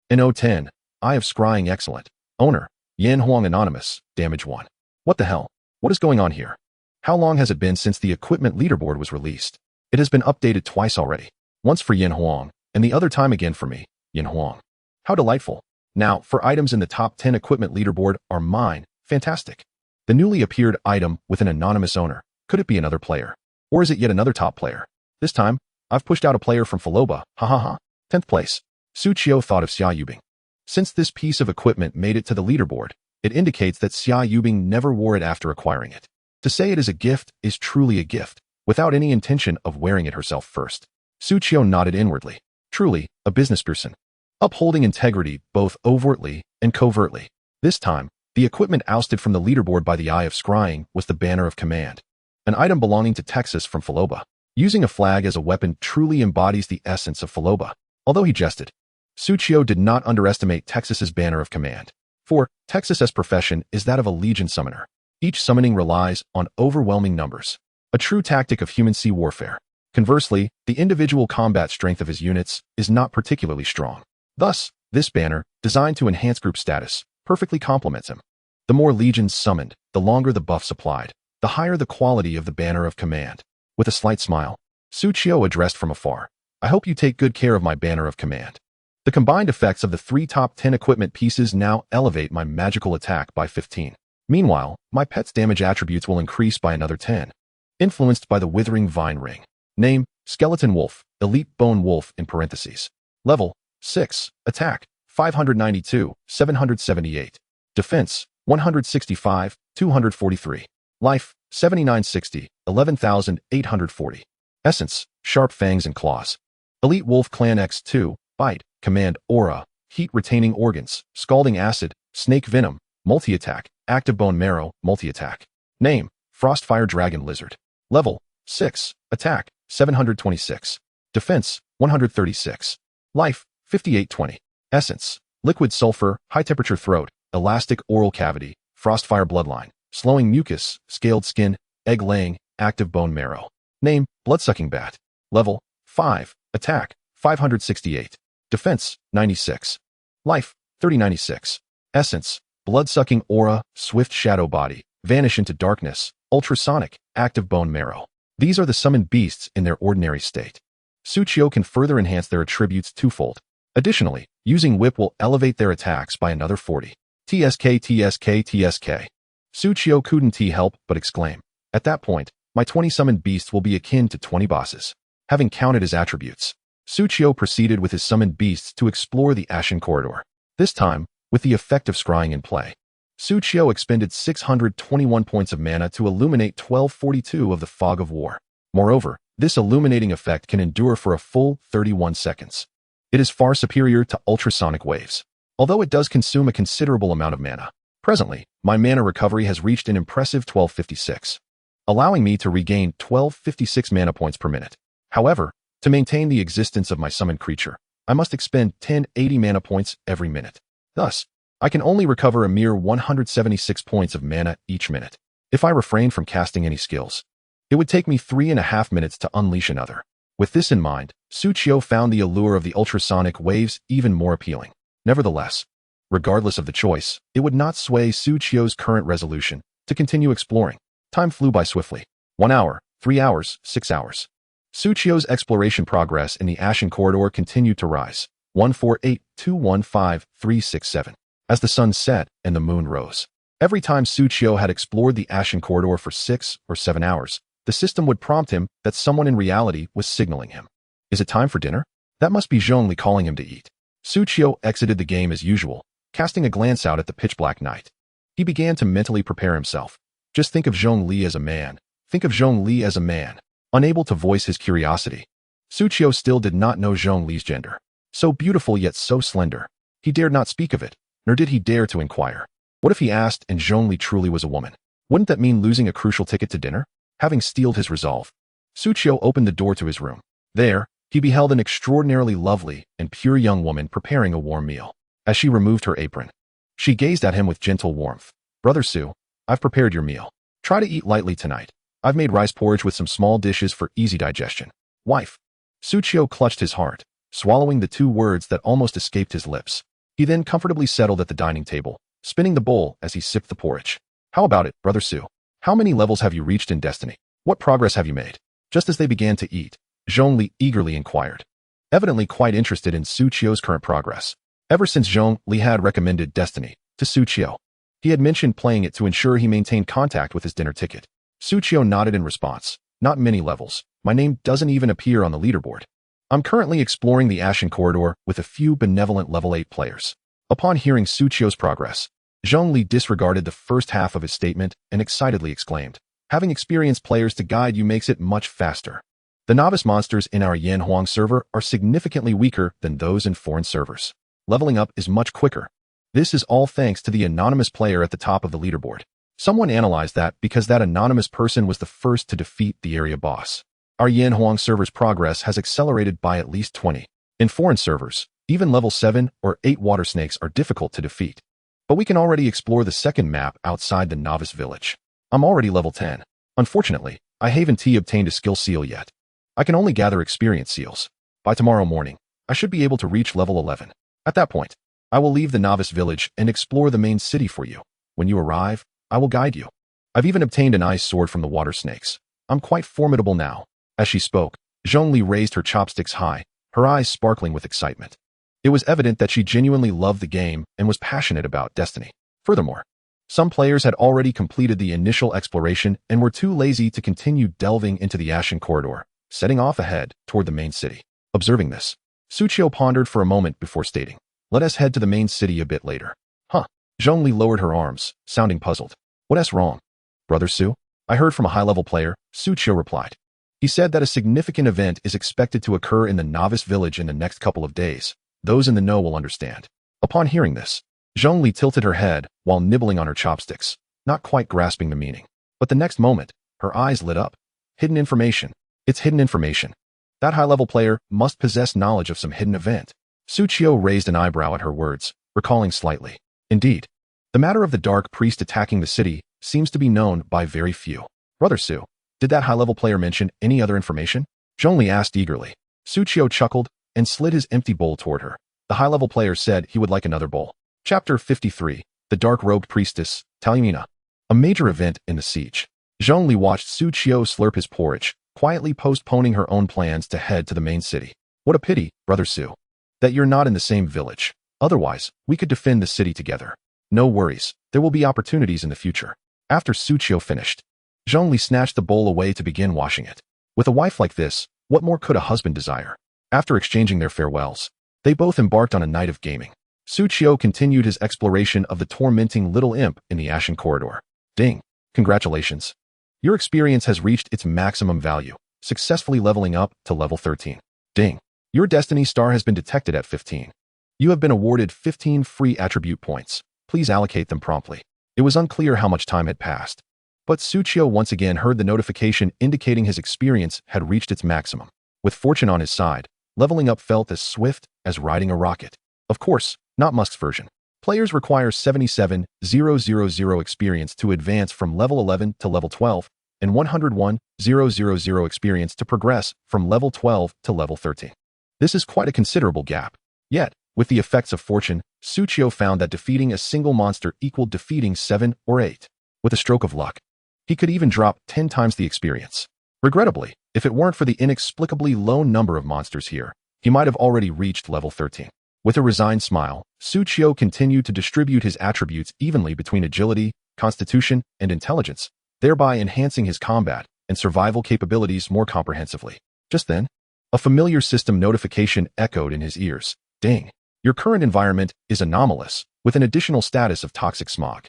In 010, Eye of Scrying excellent. Owner, Yan Huang Anonymous, damage 1. What the hell? What is going on here? How long has it been since the equipment leaderboard was released? It has been updated twice already. Once for Yan Huang, and the other time again for me, Yan Huang. How delightful. Now, for items in the top 10 equipment leaderboard are mine. Fantastic. The newly appeared item with an anonymous owner. Could it be another player? Or is it yet another top player? This time, I've pushed out a player from Faloba. Ha ha ha. 10th place. Su Qiu thought of Xia Yubing. Since this piece of equipment made it to the leaderboard, it indicates that Xia Yubing never wore it after acquiring it. To say it is a gift is truly a gift, without any intention of wearing it herself first. Su Qiu nodded inwardly. Truly, a business person. Upholding integrity both overtly and covertly. This time, the equipment ousted from the leaderboard by the Eye of Scrying was the Banner of Command. An item belonging to Texas from Faloba. Using a flag as a weapon truly embodies the essence of Faloba. Although he jested, Su Qiu did not underestimate Texas's Banner of Command. For Texas's profession is that of a Legion Summoner. Each summoning relies on overwhelming numbers. A true tactic of human sea warfare. Conversely, the individual combat strength of his units is not particularly strong. Thus, this banner, designed to enhance group status, perfectly complements him. The more legions summoned, the longer the buffs applied, the higher the quality of the Banner of Command. With a slight smile, Su Qiu addressed from afar. I hope you take good care of my Banner of Command. The combined effects of the 3 top 10 equipment pieces now elevate my magical attack by 15. Meanwhile, my pet's damage attributes will increase by another 10. Influenced by the Withering Vine Ring. Name, Skeleton Wolf, Elite Bone Wolf in parentheses. Level, 6. Attack, 592, 778. Defense, 165, 243. Life, 7960, 11,840. Essence, Sharp Fangs and Claws. Elite Wolf Clan X2, Bite, Command Aura, Heat Retaining Organs, Scalding Acid, Snake Venom, Multi-Attack, Active Bone Marrow, Multi-Attack. Name, Frostfire Dragon Lizard. Level, 6. Attack, 726. Defense, 136. Life, 5820. Essence, Liquid Sulfur, High Temperature Throat, Elastic Oral Cavity, Frostfire Bloodline, Slowing Mucus, Scaled Skin, Egg Laying, Active Bone Marrow. Name, Bloodsucking Bat. Level, 5. Attack, 568. Defense, 96. Life, 3096. Essence, Bloodsucking Aura, Swift Shadow Body, Vanish into Darkness, Ultrasonic, Active Bone Marrow. These are the summoned beasts in their ordinary state. Su Qiu can further enhance their attributes twofold. Additionally, using Whip will elevate their attacks by another 40. TSK TSK TSK. Su Qiu couldn't help but exclaim. At that point, my 20 summoned beasts will be akin to 20 bosses. Having counted his attributes, Su Qiu proceeded with his summoned beasts to explore the Ashen Corridor. This time, with the effect of scrying in play. Su Qiu expended 621 points of mana to illuminate 1242 of the Fog of War. Moreover, this illuminating effect can endure for a full 31 seconds. It is far superior to ultrasonic waves, although it does consume a considerable amount of mana. Presently, my mana recovery has reached an impressive 1256, allowing me to regain 1256 mana points per minute. However, to maintain the existence of my summoned creature, I must expend 1080 mana points every minute. Thus, I can only recover a mere 176 points of mana each minute. If I refrain from casting any skills, it would take me 3.5 minutes to unleash another. With this in mind, Su Qiu found the allure of the ultrasonic waves even more appealing. Nevertheless, regardless of the choice, it would not sway Su Qiu's current resolution to continue exploring. Time flew by swiftly. 1 hour, 3 hours, 6 hours. Su Qiu's exploration progress in the Ashen Corridor continued to rise. 148, 215, 367. As the sun set and the moon rose, Every time Suchio had explored the Ashen Corridor for 6 or 7 hours, the system would prompt him that someone in reality was signaling him. Is it time for dinner? That must be Zhongli calling him to eat. Suchio exited the game as usual, casting a glance out at the pitch-black night. He began to mentally prepare himself. Just think of Zhongli as a man. Think of Zhongli as a man. Unable to voice his curiosity, Suchio still did not know Zhongli's gender. So beautiful yet so slender. He dared not speak of it, nor did he dare to inquire. What if he asked and Zhongli truly was a woman? Wouldn't that mean losing a crucial ticket to dinner? Having steeled his resolve, Suchio opened the door to his room. There, he beheld an extraordinarily lovely and pure young woman preparing a warm meal. As she removed her apron, she gazed at him with gentle warmth. Brother Su, I've prepared your meal. Try to eat lightly tonight. I've made rice porridge with some small dishes for easy digestion. Wife. Suchio clutched his heart, swallowing the 2 words that almost escaped his lips. He then comfortably settled at the dining table, spinning the bowl as he sipped the porridge. How about it, Brother Su? How many levels have you reached in Destiny? What progress have you made? Just as they began to eat, Zhongli eagerly inquired, evidently quite interested in Suchio's current progress. Ever since Zhongli had recommended Destiny to Suchio, he had mentioned playing it to ensure he maintained contact with his dinner ticket. Suchio nodded in response. Not many levels. My name doesn't even appear on the leaderboard. I'm currently exploring the Ashen Corridor with a few benevolent level 8 players. Upon hearing Suchio's progress, Zhongli disregarded the first half of his statement and excitedly exclaimed, having experienced players to guide you makes it much faster. The novice monsters in our Yanhuang server are significantly weaker than those in foreign servers. Leveling up is much quicker. This is all thanks to the anonymous player at the top of the leaderboard. Someone analyzed that because that anonymous person was the first to defeat the area boss. Our Yanhuang server's progress has accelerated by at least 20. In foreign servers, even level 7 or 8 water snakes are difficult to defeat. But we can already explore the second map outside the novice village. I'm already level 10. Unfortunately, I haven't obtained a skill seal yet. I can only gather experience seals. By tomorrow morning, I should be able to reach level 11. At that point, I will leave the novice village and explore the main city for you. When you arrive, I will guide you. I've even obtained an ice sword from the water snakes. I'm quite formidable now. As she spoke, Zhongli raised her chopsticks high, her eyes sparkling with excitement. It was evident that she genuinely loved the game and was passionate about Destiny. Furthermore, some players had already completed the initial exploration and were too lazy to continue delving into the Ashen Corridor, setting off ahead toward the main city. Observing this, Suchio pondered for a moment before stating, "Let us head to the main city a bit later." Huh. Zhongli lowered her arms, sounding puzzled. What's wrong? Brother Su? I heard from a high-level player, Suchio replied. He said that a significant event is expected to occur in the novice village in the next couple of days. Those in the know will understand. Upon hearing this, Zhongli tilted her head while nibbling on her chopsticks, not quite grasping the meaning. But the next moment, her eyes lit up. Hidden information. It's hidden information. That high-level player must possess knowledge of some hidden event. Suchio raised an eyebrow at her words, recalling slightly. Indeed, the matter of the dark priest attacking the city seems to be known by very few. Brother Su, did that high-level player mention any other information? Zhongli asked eagerly. Suchio chuckled and slid his empty bowl toward her. The high-level player said he would like another bowl. Chapter 53, The Dark-Robed Priestess, Talyamina. A major event in the siege. Zhongli watched Suchio slurp his porridge, quietly postponing her own plans to head to the main city. What a pity, Brother Su, that you're not in the same village. Otherwise, we could defend the city together. No worries, there will be opportunities in the future. After Suchio finished, Zhongli snatched the bowl away to begin washing it. With a wife like this, what more could a husband desire? After exchanging their farewells, they both embarked on a night of gaming. Suchio continued his exploration of the tormenting little imp in the Ashen Corridor. Ding! Congratulations. Your experience has reached its maximum value, successfully leveling up to level 13. Ding! Your Destiny star has been detected at 15. You have been awarded 15 free attribute points. Please allocate them promptly. It was unclear how much time had passed, but Suchio once again heard the notification indicating his experience had reached its maximum. With fortune on his side, leveling up felt as swift as riding a rocket. Of course, not Musk's version. Players require 77,000 experience to advance from level 11 to level 12, and 101,000 experience to progress from level 12 to level 13. This is quite a considerable gap. Yet, with the effects of fortune, Suchio found that defeating a single monster equaled defeating 7 or 8. With a stroke of luck, he could even drop 10 times the experience. Regrettably, if it weren't for the inexplicably low number of monsters here, he might have already reached level 13. With a resigned smile, Suchio continued to distribute his attributes evenly between agility, constitution, and intelligence, thereby enhancing his combat and survival capabilities more comprehensively. Just then, a familiar system notification echoed in his ears. Ding. Your current environment is anomalous, with an additional status of toxic smog.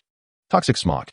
Toxic smog.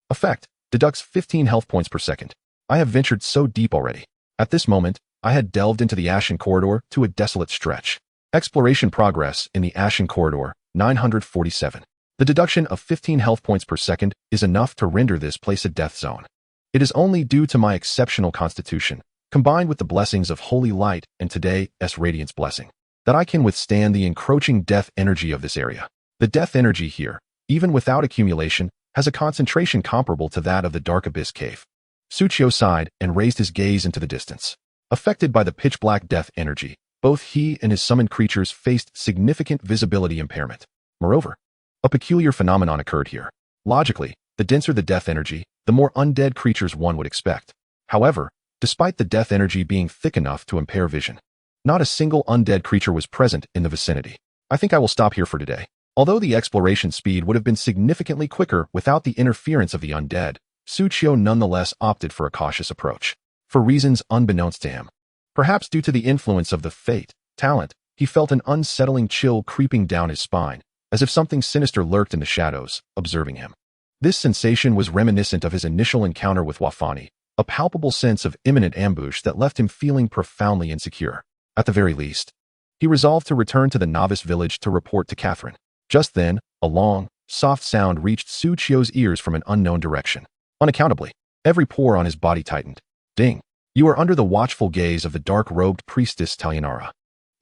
Effect. Deducts 15 health points per second. I have ventured so deep already. At this moment, I had delved into the Ashen Corridor to a desolate stretch. Exploration progress in the Ashen Corridor, 947. The deduction of 15 health points per second is enough to render this place a death zone. It is only due to my exceptional constitution, combined with the blessings of Holy Light and today's Radiance blessing, that I can withstand the encroaching death energy of this area. The death energy here, even without accumulation, has a concentration comparable to that of the Dark Abyss Cave. Tsuchiyo sighed and raised his gaze into the distance. Affected by the pitch-black death energy, both he and his summoned creatures faced significant visibility impairment. Moreover, a peculiar phenomenon occurred here. Logically, the denser the death energy, the more undead creatures one would expect. However, despite the death energy being thick enough to impair vision, not a single undead creature was present in the vicinity. I think I will stop here for today. Although the exploration speed would have been significantly quicker without the interference of the undead, Tsuchiyo nonetheless opted for a cautious approach. For reasons unbeknownst to him. Perhaps due to the influence of the fate, talent, he felt an unsettling chill creeping down his spine, as if something sinister lurked in the shadows, observing him. This sensation was reminiscent of his initial encounter with Wafani, a palpable sense of imminent ambush that left him feeling profoundly insecure. At the very least, he resolved to return to the novice village to report to Catherine. Just then, a long, soft sound reached Tsuchiyo's ears from an unknown direction. Unaccountably, every pore on his body tightened. Ding. You are under the watchful gaze of the dark-robed priestess Talianara.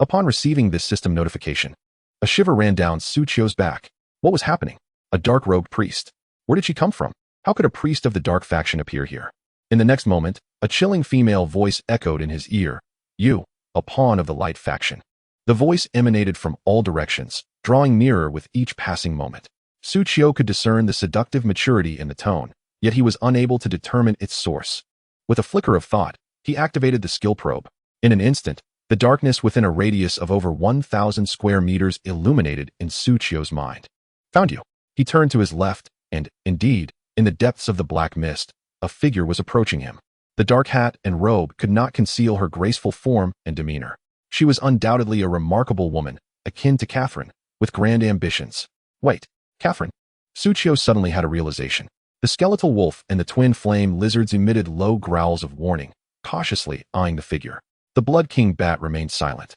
Upon receiving this system notification, a shiver ran down Tsuchiyo's back. What was happening? A dark-robed priest. Where did she come from? How could a priest of the dark faction appear here? In the next moment, a chilling female voice echoed in his ear. You, a pawn of the light faction. The voice emanated from all directions, drawing nearer with each passing moment. Tsuchiyo could discern the seductive maturity in the tone, yet he was unable to determine its source. With a flicker of thought, he activated the skill probe. In an instant, the darkness within a radius of over 1,000 square meters illuminated in Tsuchiyo's mind. Found you. He turned to his left, and, indeed, in the depths of the black mist, a figure was approaching him. The dark hat and robe could not conceal her graceful form and demeanor. She was undoubtedly a remarkable woman, akin to Catherine, with grand ambitions. Wait, Catherine? Tsuchiyo suddenly had a realization. The skeletal wolf and the twin flame lizards emitted low growls of warning, cautiously eyeing the figure. The Blood King bat remained silent,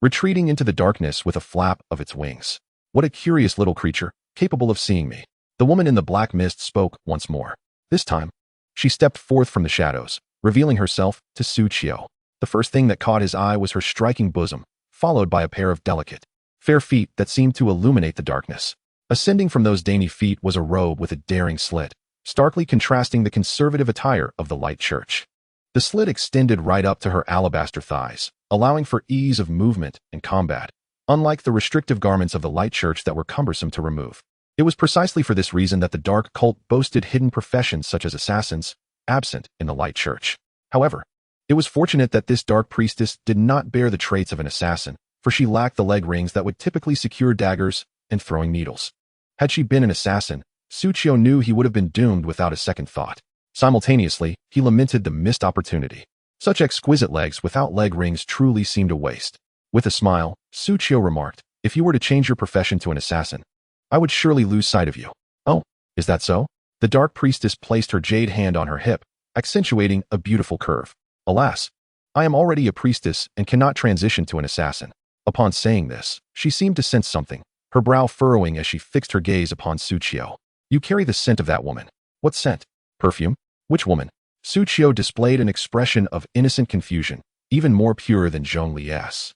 retreating into the darkness with a flap of its wings. What a curious little creature, capable of seeing me. The woman in the black mist spoke once more. This time, she stepped forth from the shadows, revealing herself to Tsuchiyo. The first thing that caught his eye was her striking bosom, followed by a pair of delicate, fair feet that seemed to illuminate the darkness. Ascending from those dainty feet was a robe with a daring slit, starkly contrasting the conservative attire of the light church. The slit extended right up to her alabaster thighs, allowing for ease of movement and combat, unlike the restrictive garments of the light church that were cumbersome to remove. It was precisely for this reason that the dark cult boasted hidden professions such as assassins, absent in the light church. However, it was fortunate that this dark priestess did not bear the traits of an assassin, for she lacked the leg rings that would typically secure daggers and throwing needles. Had she been an assassin, Tsuchiyo knew he would have been doomed without a second thought. Simultaneously, he lamented the missed opportunity. Such exquisite legs without leg rings truly seemed a waste. With a smile, Tsuchiyo remarked, if you were to change your profession to an assassin, I would surely lose sight of you. Oh, is that so? The dark priestess placed her jade hand on her hip, accentuating a beautiful curve. Alas, I am already a priestess and cannot transition to an assassin. Upon saying this, she seemed to sense something, her brow furrowing as she fixed her gaze upon Tsuchiyo. You carry the scent of that woman. What scent? Perfume? Which woman? Tsuchiyo displayed an expression of innocent confusion, even more pure than Zhongli's,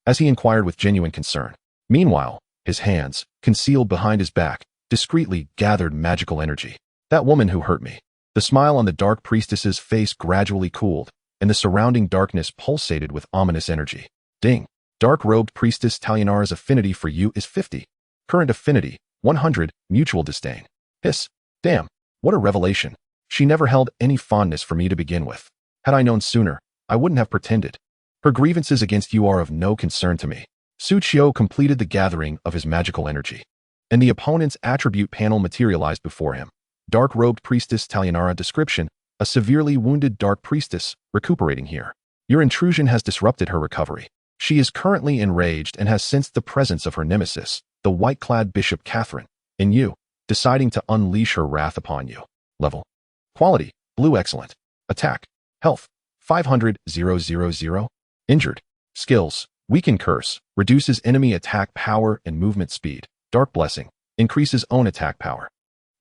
as he inquired with genuine concern. Meanwhile, his hands, concealed behind his back, discreetly gathered magical energy. That woman who hurt me. The smile on the dark priestess's face gradually cooled, and the surrounding darkness pulsated with ominous energy. Ding. Dark-robed priestess Talianara's affinity for you is 50. Current affinity, 100, mutual disdain. Hiss. Damn. What a revelation. She never held any fondness for me to begin with. Had I known sooner, I wouldn't have pretended. Her grievances against you are of no concern to me. Tsuchiyo completed the gathering of his magical energy, and the opponent's attribute panel materialized before him. Dark-robed priestess Talianara description, a severely wounded dark priestess, recuperating here. Your intrusion has disrupted her recovery. She is currently enraged and has sensed the presence of her nemesis, the white-clad Bishop Catherine, in you, deciding to unleash her wrath upon you. Level. Quality, blue excellent. Attack. Health, 500,000. Injured. Skills, weaken curse, reduces enemy attack power and movement speed. Dark blessing, increases own attack power.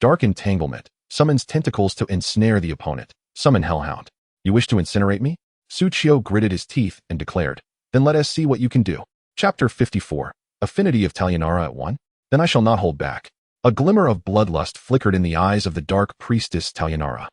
Dark entanglement, summons tentacles to ensnare the opponent. Summon Hellhound. You wish to incinerate me? Suchio gritted his teeth and declared, then let us see what you can do. Chapter 54. Affinity of Talianara at 1? Then I shall not hold back. A glimmer of bloodlust flickered in the eyes of the dark priestess Talianara.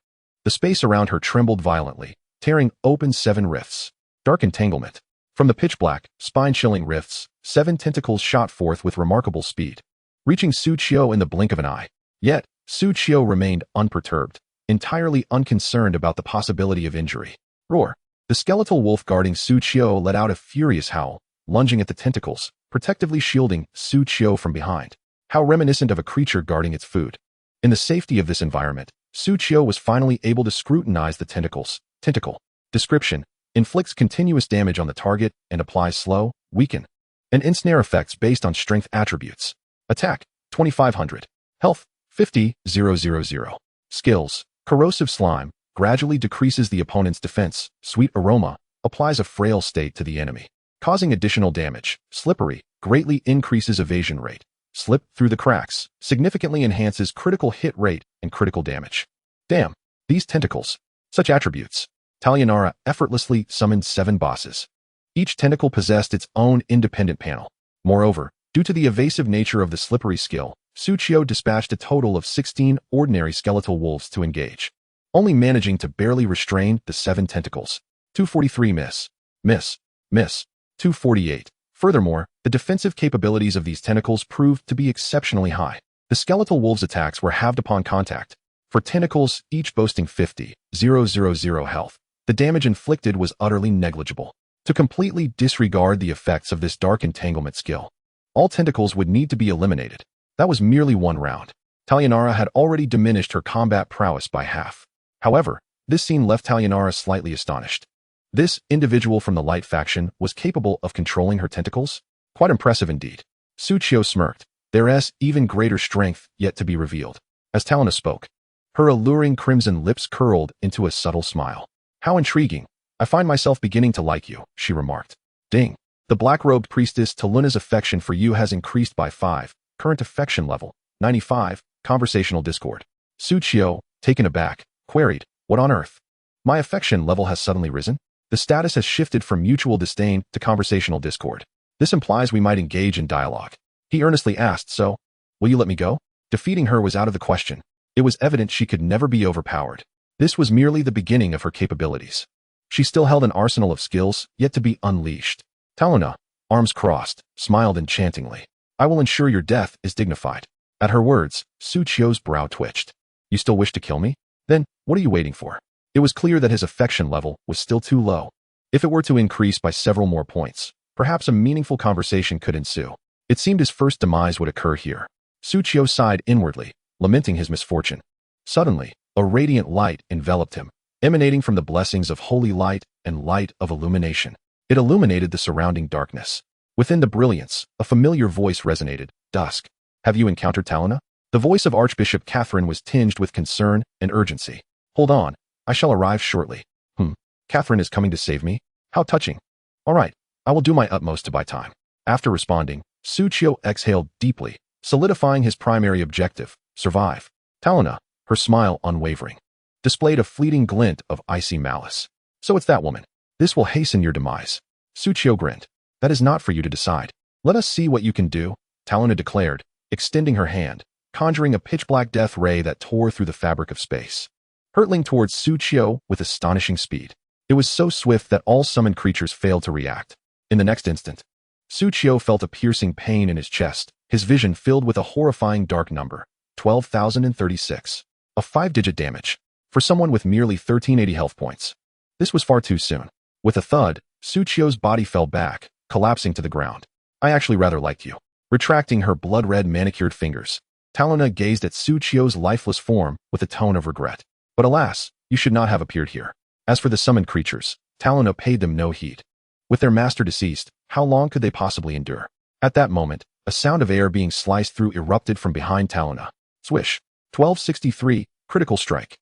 The space around her trembled violently, tearing open 7 rifts. Dark entanglement. From the pitch-black, spine-chilling rifts, 7 tentacles shot forth with remarkable speed, reaching Suchio in the blink of an eye. Yet, Suchio remained unperturbed, entirely unconcerned about the possibility of injury. Roar. The skeletal wolf guarding Suchio let out a furious howl, lunging at the tentacles, protectively shielding Suchio from behind. How reminiscent of a creature guarding its food. In the safety of this environment, Suchio was finally able to scrutinize the tentacles. Tentacle. Description. Inflicts continuous damage on the target and applies slow, weaken, and ensnare effects based on strength attributes. Attack, 2500. Health, 50,000. Skills. Corrosive slime, gradually decreases the opponent's defense. Sweet aroma, applies a frail state to the enemy, causing additional damage. Slippery, greatly increases evasion rate. Slip through the cracks, significantly enhances critical hit rate and critical damage. Damn, these tentacles. Such attributes. Talianara effortlessly summoned 7 bosses. Each tentacle possessed its own independent panel. Moreover, due to the evasive nature of the slippery skill, Suchio dispatched a total of 16 ordinary skeletal wolves to engage, only managing to barely restrain the 7 tentacles. 243 miss. Miss. Miss. 248. Furthermore, the defensive capabilities of these tentacles proved to be exceptionally high. The skeletal wolves' attacks were halved upon contact. For tentacles, each boasting 50,000 health, the damage inflicted was utterly negligible. To completely disregard the effects of this dark entanglement skill, all tentacles would need to be eliminated. That was merely 1 round. Talianara had already diminished her combat prowess by half. However, this scene left Talianara slightly astonished. This individual from the light faction was capable of controlling her tentacles? Quite impressive indeed. Suchio smirked. There's even greater strength yet to be revealed. As Talina spoke, her alluring crimson lips curled into a subtle smile. How intriguing. I find myself beginning to like you, she remarked. Ding. The black-robed priestess Taluna's affection for you has increased by 5. Current affection level, 95. Conversational discord. Suchio, taken aback, queried, what on earth? My affection level has suddenly risen? The status has shifted from mutual disdain to conversational discord. This implies we might engage in dialogue. He earnestly asked, so, will you let me go? Defeating her was out of the question. It was evident she could never be overpowered. This was merely the beginning of her capabilities. She still held an arsenal of skills yet to be unleashed. Talina, arms crossed, smiled enchantingly. I will ensure your death is dignified. At her words, Suchio's brow twitched. You still wish to kill me? Then, what are you waiting for? It was clear that his affection level was still too low. If it were to increase by several more points, perhaps a meaningful conversation could ensue. It seemed his first demise would occur here. Suchio sighed inwardly, lamenting his misfortune. Suddenly, a radiant light enveloped him, emanating from the blessings of holy light and light of illumination. It illuminated the surrounding darkness. Within the brilliance, a familiar voice resonated. Dusk. Have you encountered Talina? The voice of Archbishop Catherine was tinged with concern and urgency. Hold on. I shall arrive shortly. Catherine is coming to save me? How touching. All right. I will do my utmost to buy time. After responding, Suchio exhaled deeply, solidifying his primary objective, survive. Talina, her smile unwavering, displayed a fleeting glint of icy malice. So it's that woman. This will hasten your demise. Suchio grinned. That is not for you to decide. Let us see what you can do, Talina declared, extending her hand, conjuring a pitch-black death ray that tore through the fabric of space, hurtling towards Suchio with astonishing speed. It was so swift that all summoned creatures failed to react. In the next instant, Suchio felt a piercing pain in his chest, his vision filled with a horrifying dark number, 12,036. A 5-digit damage, for someone with merely 1380 health points. This was far too soon. With a thud, Suchio's body fell back, collapsing to the ground. I actually rather liked you. Retracting her blood-red manicured fingers, Talona gazed at Su Qiu's lifeless form with a tone of regret. But alas, you should not have appeared here. As for the summoned creatures, Talona paid them no heed. With their master deceased, how long could they possibly endure? At that moment, a sound of air being sliced through erupted from behind Talona. Swish. 1263, critical strike.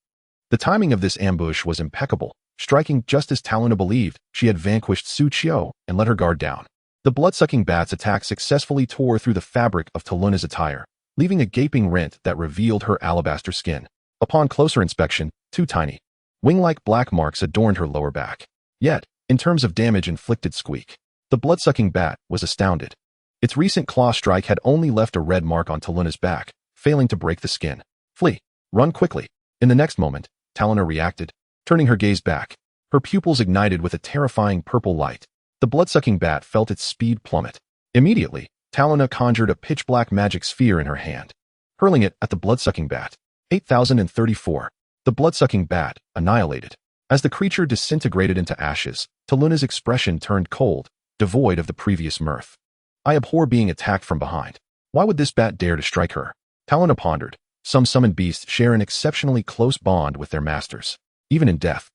The timing of this ambush was impeccable, striking just as Talona believed she had vanquished Su Qiu and let her guard down. The blood-sucking bat's attack successfully tore through the fabric of Taluna's attire, leaving a gaping rent that revealed her alabaster skin. Upon closer inspection, 2 tiny, wing-like black marks adorned her lower back. Yet, in terms of damage inflicted, squeak. The blood-sucking bat was astounded. Its recent claw strike had only left a red mark on Taluna's back, failing to break the skin. Flee. Run quickly. In the next moment, Talona reacted, turning her gaze back. Her pupils ignited with a terrifying purple light. The blood-sucking bat felt its speed plummet. Immediately, Talona conjured a pitch-black magic sphere in her hand, hurling it at the blood-sucking bat. 8034. The blood-sucking bat, annihilated. As the creature disintegrated into ashes, Taluna's expression turned cold, devoid of the previous mirth. I abhor being attacked from behind. Why would this bat dare to strike her? Talona pondered. Some summoned beasts share an exceptionally close bond with their masters. Even in death,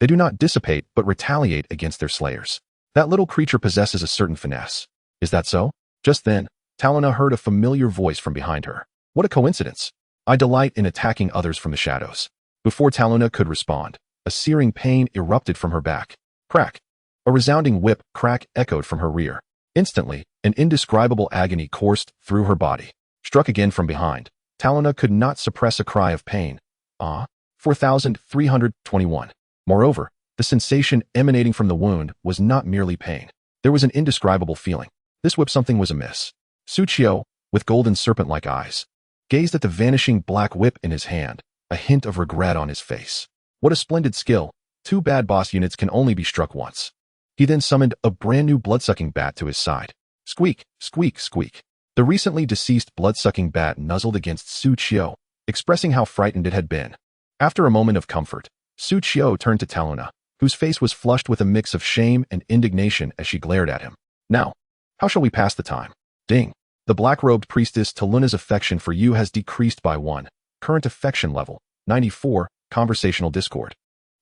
they do not dissipate but retaliate against their slayers. That little creature possesses a certain finesse. Is that so? Just then, Talona heard a familiar voice from behind her. What a coincidence. I delight in attacking others from the shadows. Before Talona could respond, a searing pain erupted from her back. Crack. A resounding whip crack echoed from her rear. Instantly, an indescribable agony coursed through her body. Struck again from behind, Talona could not suppress a cry of pain. 4,321. Moreover, the sensation emanating from the wound was not merely pain. There was an indescribable feeling. This whip something was amiss. Su Qiu, with golden serpent-like eyes, gazed at the vanishing black whip in his hand, a hint of regret on his face. What a splendid skill. 2 bad boss units can only be struck once. He then summoned a brand new blood-sucking bat to his side. Squeak, squeak, squeak. The recently deceased blood-sucking bat nuzzled against Su Qiu, expressing how frightened it had been. After a moment of comfort, Su Qiu turned to Talona, whose face was flushed with a mix of shame and indignation as she glared at him. Now, how shall we pass the time? Ding. The black-robed priestess Taluna's affection for you has decreased by 1. Current affection level, 94, conversational discord.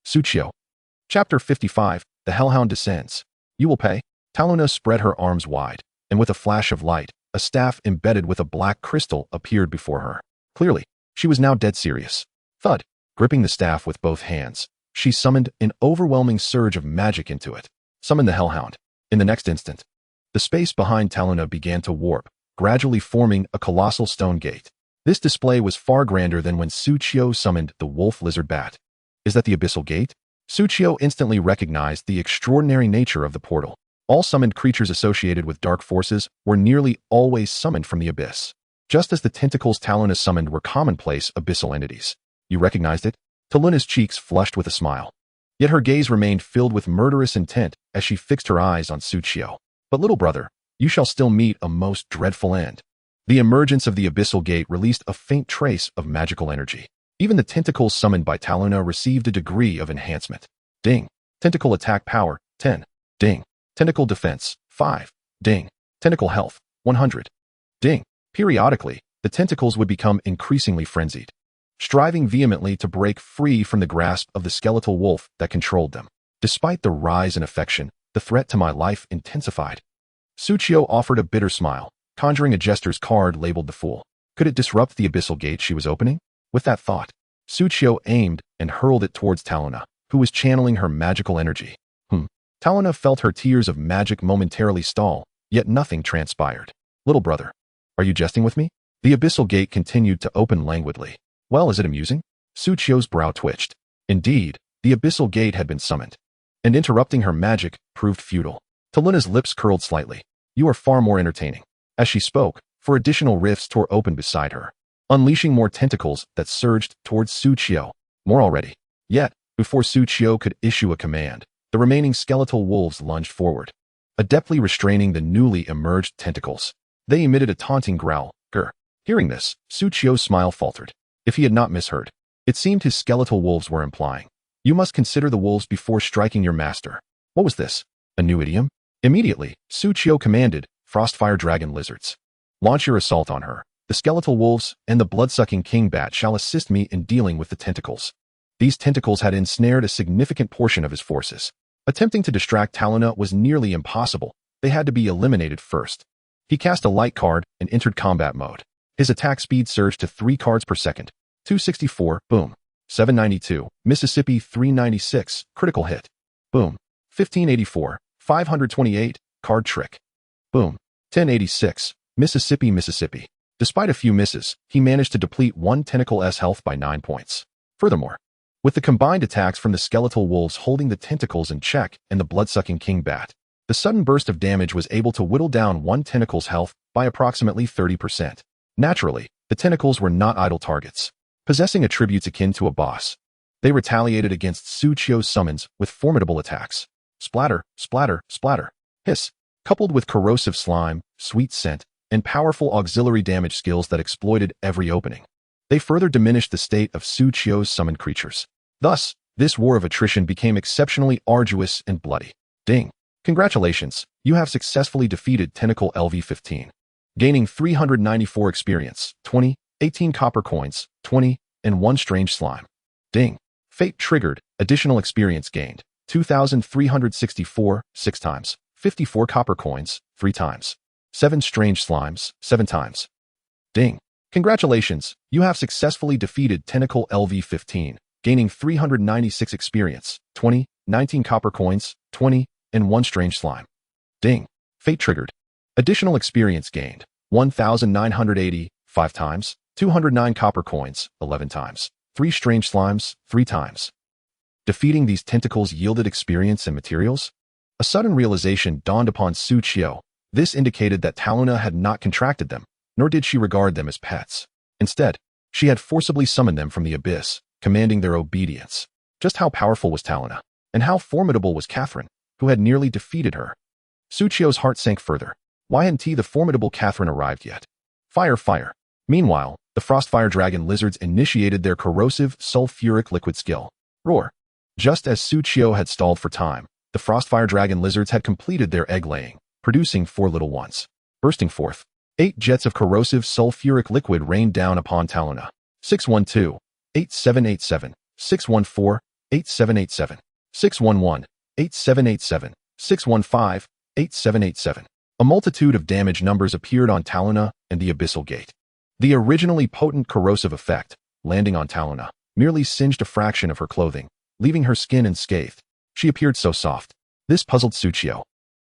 Su Qiu. Chapter 55, The Hellhound Descends. You will pay? Talona spread her arms wide, and with a flash of light, a staff embedded with a black crystal appeared before her. Clearly, she was now dead serious. Thud. Gripping the staff with both hands, she summoned an overwhelming surge of magic into it. Summon the Hellhound. In the next instant, the space behind Talona began to warp, gradually forming a colossal stone gate. This display was far grander than when Su Qiu summoned the wolf lizard bat. Is that the abyssal gate? Su Qiu instantly recognized the extraordinary nature of the portal. All summoned creatures associated with dark forces were nearly always summoned from the abyss. Just as the tentacles Talona summoned were commonplace abyssal entities. You recognized it? Taluna's cheeks flushed with a smile. Yet her gaze remained filled with murderous intent as she fixed her eyes on Su Qiu. But little brother, you shall still meet a most dreadful end. The emergence of the abyssal gate released a faint trace of magical energy. Even the tentacles summoned by Talona received a degree of enhancement. Ding. Tentacle attack power, 10. Ding. Tentacle defense, 5. Ding. Tentacle health, 100. Ding. Periodically, the tentacles would become increasingly frenzied, striving vehemently to break free from the grasp of the skeletal wolf that controlled them. Despite the rise in affection, the threat to my life intensified. Su Qiu offered a bitter smile, conjuring a jester's card labeled the Fool. Could it disrupt the abyssal gate she was opening? With that thought, Su Qiu aimed and hurled it towards Talona, who was channeling her magical energy. Talona felt her tears of magic momentarily stall, yet nothing transpired. Little brother, are you jesting with me? The abyssal gate continued to open languidly. Well, is it amusing? Su Qiu's brow twitched. Indeed, the abyssal gate had been summoned, and interrupting her magic proved futile. Taluna's lips curled slightly. You are far more entertaining. As she spoke, 4 additional rifts tore open beside her, unleashing more tentacles that surged towards Su Qiu. More already. Yet, before Su Qiu could issue a command, the remaining skeletal wolves lunged forward, adeptly restraining the newly emerged tentacles. They emitted a taunting growl. Grr. Hearing this, Su Qiu's smile faltered. If he had not misheard, it seemed his skeletal wolves were implying, you must consider the wolves before striking your master. What was this? A new idiom? Immediately, Su Qiu commanded, Frostfire Dragon Lizards. Launch your assault on her. The skeletal wolves and the blood-sucking king bat shall assist me in dealing with the tentacles. These tentacles had ensnared a significant portion of his forces. Attempting to distract Taluna was nearly impossible. They had to be eliminated first. He cast a light card and entered combat mode. His attack speed surged to 3 cards per second. 264, boom. 792, Mississippi 396, critical hit. Boom. 1584, 528, card trick. Boom. 1086, Mississippi. Despite a few misses, he managed to deplete one tentacle's health by 9 points. Furthermore, with the combined attacks from the skeletal wolves holding the tentacles in check and the blood-sucking king bat, the sudden burst of damage was able to whittle down one tentacle's health by approximately 30%. Naturally, the tentacles were not idle targets. Possessing attributes akin to a boss, they retaliated against Suchio's summons with formidable attacks. Splatter, splatter, splatter. Hiss. Coupled with corrosive slime, sweet scent, and powerful auxiliary damage skills that exploited every opening, they further diminished the state of Suchio's summoned creatures. Thus, this war of attrition became exceptionally arduous and bloody. Ding. Congratulations, you have successfully defeated Tentacle LV-15. Gaining 394 experience, 20, 18 copper coins, 20, and 1 strange slime. Ding. Fate triggered, additional experience gained, 2,364, 6 times, 54 copper coins, 3 times, 7 strange slimes, 7 times. Ding. Congratulations, you have successfully defeated Tentacle LV-15, gaining 396 experience, 20, 19 copper coins, 20, and 1 strange slime. Ding. Fate triggered. Additional experience gained, 1,980, 5 times, 209 copper coins, 11 times, 3 strange slimes, 3 times. Defeating these tentacles yielded experience and materials? A sudden realization dawned upon Suchio. This indicated that Taluna had not contracted them, nor did she regard them as pets. Instead, she had forcibly summoned them from the abyss, commanding their obedience. Just how powerful was Taluna, and how formidable was Catherine, who had nearly defeated her? Suchio's heart sank further. Why hadn't the formidable Catherine arrived yet? Fire, fire. Meanwhile, the Frostfire Dragon lizards initiated their corrosive, sulfuric liquid skill. Roar. Just as Suchio had stalled for time, the Frostfire Dragon lizards had completed their egg-laying, producing 4 little ones. Bursting forth, 8 jets of corrosive sulfuric liquid rained down upon Taluna. 612, 8787, 614, 8787, 611, 8787, 615, 8787. A multitude of damage numbers appeared on Taluna and the Abyssal Gate. The originally potent corrosive effect, landing on Taluna, merely singed a fraction of her clothing, leaving her skin unscathed. She appeared so soft. This puzzled Suchio,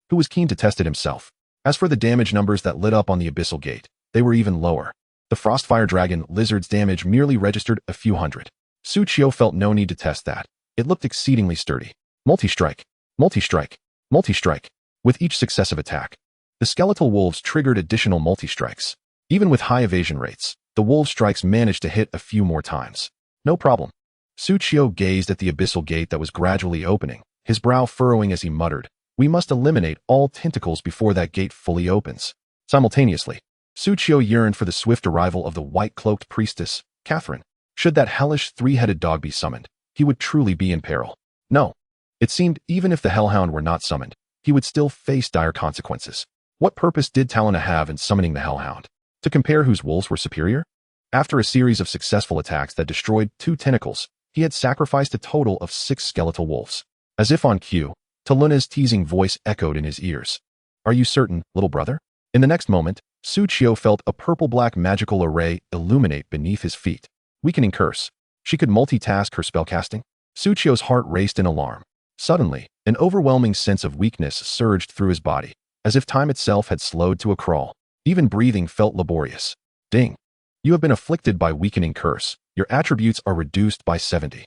who was keen to test it himself. As for the damage numbers that lit up on the Abyssal Gate, they were even lower. The Frostfire Dragon lizard's damage merely registered a few hundred. Suchio felt no need to test that. It looked exceedingly sturdy. Multi-strike, multi-strike, multi-strike. With each successive attack, the skeletal wolves triggered additional multi-strikes. Even with high evasion rates, the wolf strikes managed to hit a few more times. No problem. Suchio gazed at the Abyssal Gate that was gradually opening, his brow furrowing as he muttered, "We must eliminate all tentacles before that gate fully opens." Simultaneously, Suchio yearned for the swift arrival of the white-cloaked priestess, Catherine. Should that hellish 3-headed dog be summoned, he would truly be in peril. No. It seemed even if the Hellhound were not summoned, he would still face dire consequences. What purpose did Taluna have in summoning the Hellhound? To compare whose wolves were superior? After a series of successful attacks that destroyed 2 tentacles, he had sacrificed a total of 6 skeletal wolves. As if on cue, Taluna's teasing voice echoed in his ears. "Are you certain, little brother?" In the next moment, Suchio felt a purple-black magical array illuminate beneath his feet. Weakening curse. She could multitask her spellcasting? Suchio's heart raced in alarm. Suddenly, an overwhelming sense of weakness surged through his body, as if time itself had slowed to a crawl. Even breathing felt laborious. Ding. You have been afflicted by weakening curse. Your attributes are reduced by 70.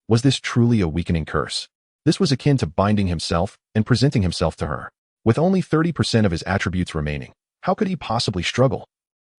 Was this truly a weakening curse? This was akin to binding himself and presenting himself to her. With only 30% of his attributes remaining, how could he possibly struggle?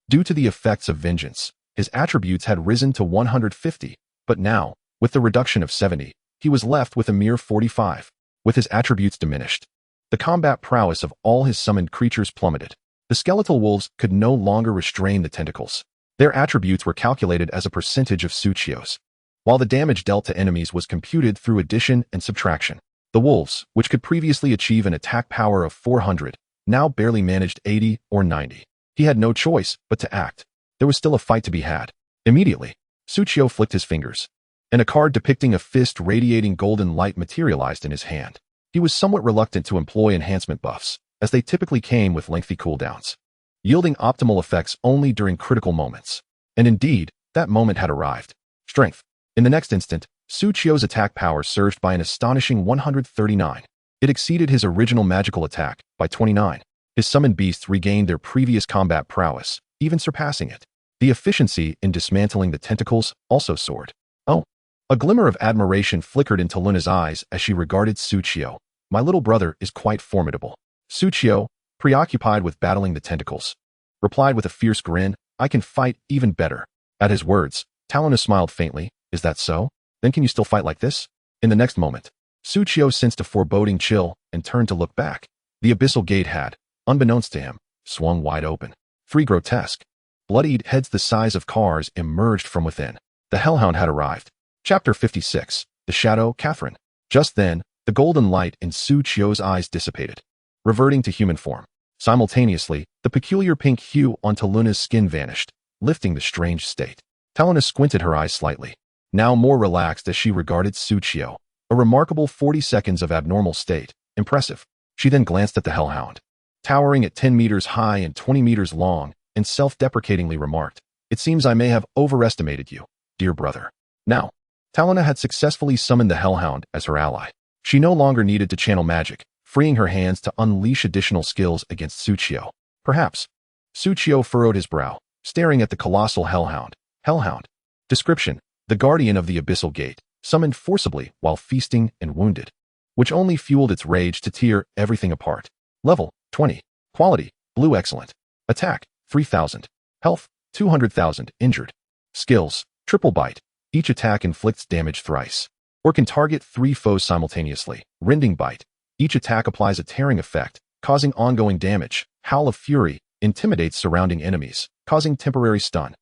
Due to the effects of vengeance, his attributes had risen to 150, but now, with the reduction of 70, he was left with a mere 45. With his attributes diminished, the combat prowess of all his summoned creatures plummeted. The skeletal wolves could no longer restrain the tentacles. Their attributes were calculated as a percentage of Suchio's, while the damage dealt to enemies was computed through addition and subtraction. The wolves, which could previously achieve an attack power of 400, now barely managed 80 or 90. He had no choice but to act. there was still a fight to be had. Immediately, Tsuchiyo flicked his fingers, and a card depicting a fist radiating golden light materialized in his hand. He was somewhat reluctant to employ enhancement buffs, as they typically came with lengthy cooldowns, yielding optimal effects only during critical moments. And indeed, that moment had arrived. Strength. In the next instant, Tsuchiyo's attack power surged by an astonishing 139. It exceeded his original magical attack by 29. His summoned beasts regained their previous combat prowess, even surpassing it. The efficiency in dismantling the tentacles also soared. Oh! A glimmer of admiration flickered into Luna's eyes as she regarded Tsuchiyo. My little brother is quite formidable. Tsuchiyo, preoccupied with battling the tentacles, replied with a fierce grin, I can fight even better. At his words, Talona smiled faintly. Is that so? Then can you still fight like this? In the next moment, Tsuchiyo sensed a foreboding chill and turned to look back. The abyssal gate had, unbeknownst to him, swung wide open. 3 grotesque, bloodied heads the size of cars emerged from within. The Hellhound had arrived. Chapter 56. The Shadow, Catherine. Just then, the golden light in Tsuchiyo's eyes dissipated, reverting to human form. Simultaneously, the peculiar pink hue on Luna's skin vanished, lifting the strange state. Talona squinted her eyes slightly, now more relaxed as she regarded Tsuchiyo. A remarkable 40 seconds of abnormal state. Impressive. She then glanced at the Hellhound, towering at 10 meters high and 20 meters long, and self-deprecatingly remarked, It seems I may have overestimated you, dear brother. Now, Talona had successfully summoned the Hellhound as her ally. She no longer needed to channel magic, freeing her hands to unleash additional skills against Tsuchiyo. Perhaps. Tsuchiyo furrowed his brow, staring at the colossal Hellhound. Hellhound. Description: the guardian of the abyssal gate, summoned forcibly while feasting and wounded, which only fueled its rage to tear everything apart. Level: 20. Quality: blue excellent. Attack: 3,000. Health: 200,000. Injured. Skills: triple bite. Each attack inflicts damage thrice, or can target 3 foes simultaneously. Rending bite. Each attack applies a tearing effect, causing ongoing damage. Howl of fury. Intimidates surrounding enemies, causing temporary stun.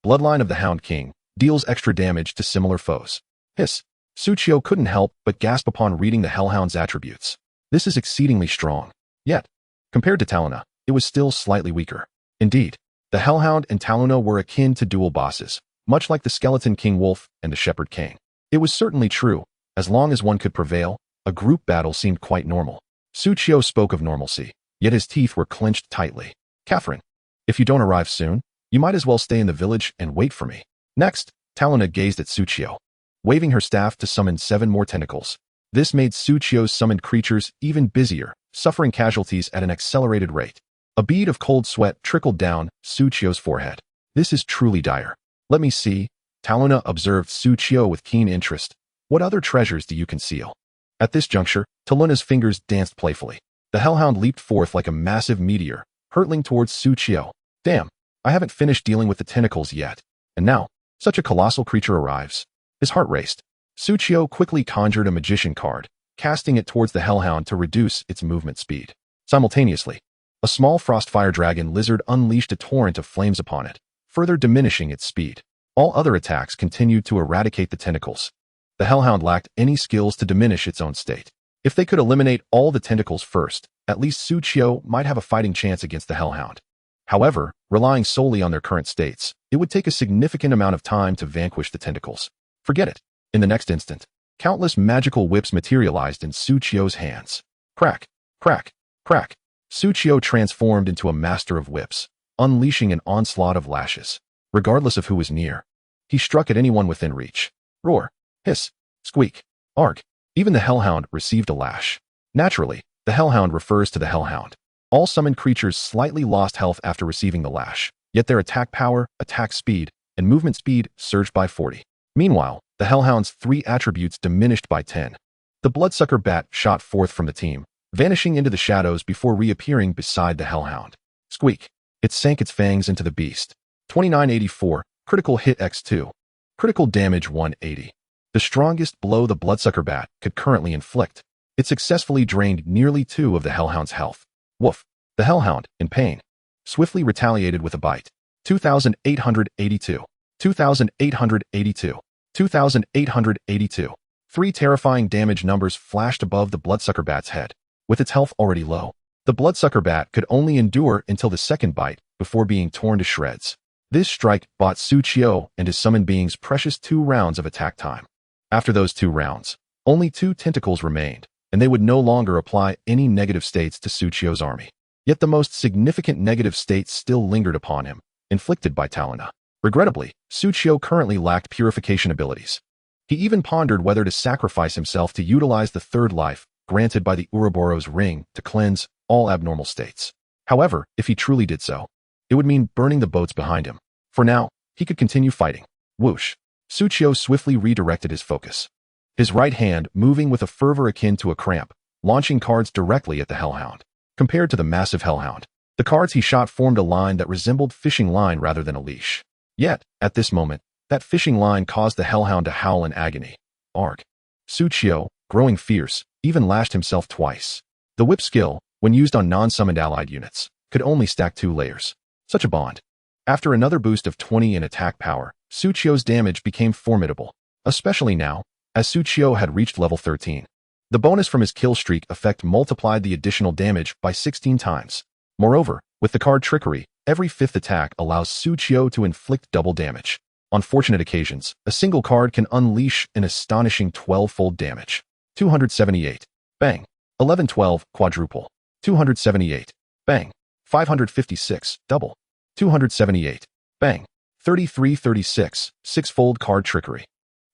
Bloodline of the Hound King. Deals extra damage to similar foes. Hiss. Tsuchiyo couldn't help but gasp upon reading the Hellhound's attributes. This is exceedingly strong. Yet, compared to Talona, it was still slightly weaker. Indeed, the Hellhound and Talona were akin to dual bosses, much like the Skeleton King Wolf and the Shepherd King. It was certainly true. As long as one could prevail, a group battle seemed quite normal. Tsuchiyo spoke of normalcy, yet his teeth were clenched tightly. Catherine, if you don't arrive soon, you might as well stay in the village and wait for me. Next, Talona gazed at Tsuchiyo, waving her staff to summon 7 more tentacles. This made Tsuchiyo's summoned creatures even busier, suffering casualties at an accelerated rate. A bead of cold sweat trickled down Tsuchiyo's forehead. This is truly dire. Let me see. Talona observed Tsuchiyo with keen interest. What other treasures do you conceal? At this juncture, Taluna's fingers danced playfully. The Hellhound leaped forth like a massive meteor, hurtling towards Tsuchiyo. Damn, I haven't finished dealing with the tentacles yet. And now, such a colossal creature arrives. His heart raced. Tsuchiyo quickly conjured a magician card, casting it towards the Hellhound to reduce its movement speed. Simultaneously, a small frostfire dragon lizard unleashed a torrent of flames upon it, further diminishing its speed. All other attacks continued to eradicate the tentacles. The Hellhound lacked any skills to diminish its own state. If they could eliminate all the tentacles first, at least Tsuchiyo might have a fighting chance against the Hellhound. However, relying solely on their current states, it would take a significant amount of time to vanquish the tentacles. Forget it. In the next instant, countless magical whips materialized in Tsuchiyo's hands. Crack, crack, crack. Tsuchiyo transformed into a master of whips, unleashing an onslaught of lashes. Regardless of who was near, he struck at anyone within reach. Roar, hiss, squeak, arg. Even the Hellhound received a lash. Naturally, the Hellhound refers to the Hellhound. All summoned creatures slightly lost health after receiving the lash, yet their attack power, attack speed, and movement speed surged by 40. Meanwhile, the Hellhound's 3 attributes diminished by 10. The bloodsucker bat shot forth from the team, vanishing into the shadows before reappearing beside the Hellhound. Squeak. It sank its fangs into the beast. 2984, critical hit x2. Critical damage 180. The strongest blow the bloodsucker bat could currently inflict. It successfully drained nearly 2 of the Hellhound's health. Woof. The Hellhound, in pain, swiftly retaliated with a bite. 2,882. 2,882. 2,882. 3 terrifying damage numbers flashed above the bloodsucker bat's head. With its health already low, the bloodsucker bat could only endure until the second bite before being torn to shreds. This strike bought Suqiu and his summoned beings precious 2 rounds of attack time. After those 2 rounds, only 2 tentacles remained, and they would no longer apply any negative states to Suqiu's army. Yet the most significant negative states still lingered upon him, inflicted by Talona. Regrettably, Suqiu currently lacked purification abilities. He even pondered whether to sacrifice himself to utilize the 3rd life granted by the Ouroboros ring to cleanse all abnormal states. However, if he truly did so, it would mean burning the boats behind him. For now, he could continue fighting. Whoosh! Suqiu swiftly redirected his focus. His right hand moving with a fervor akin to a cramp, launching cards directly at the Hellhound. Compared to the massive Hellhound, the cards he shot formed a line that resembled fishing line rather than a leash. Yet, at this moment, that fishing line caused the Hellhound to howl in agony. Arg! Suqiu, growing fierce, even lashed himself twice. The whip skill, when used on non-summoned allied units, could only stack 2 layers. Such a bond. After another boost of 20 in attack power, Suqiu's damage became formidable, especially now, as Suqiu had reached level 13. The bonus from his kill streak effect multiplied the additional damage by 16 times. Moreover, with the card Trickery, every 5th attack allows Suqiu to inflict double damage. On fortunate occasions, a single card can unleash an astonishing 12-fold damage. 278. Bang. 1112, quadruple. 278. Bang. 556, double. 278. Bang. 3336, 6-fold card Trickery.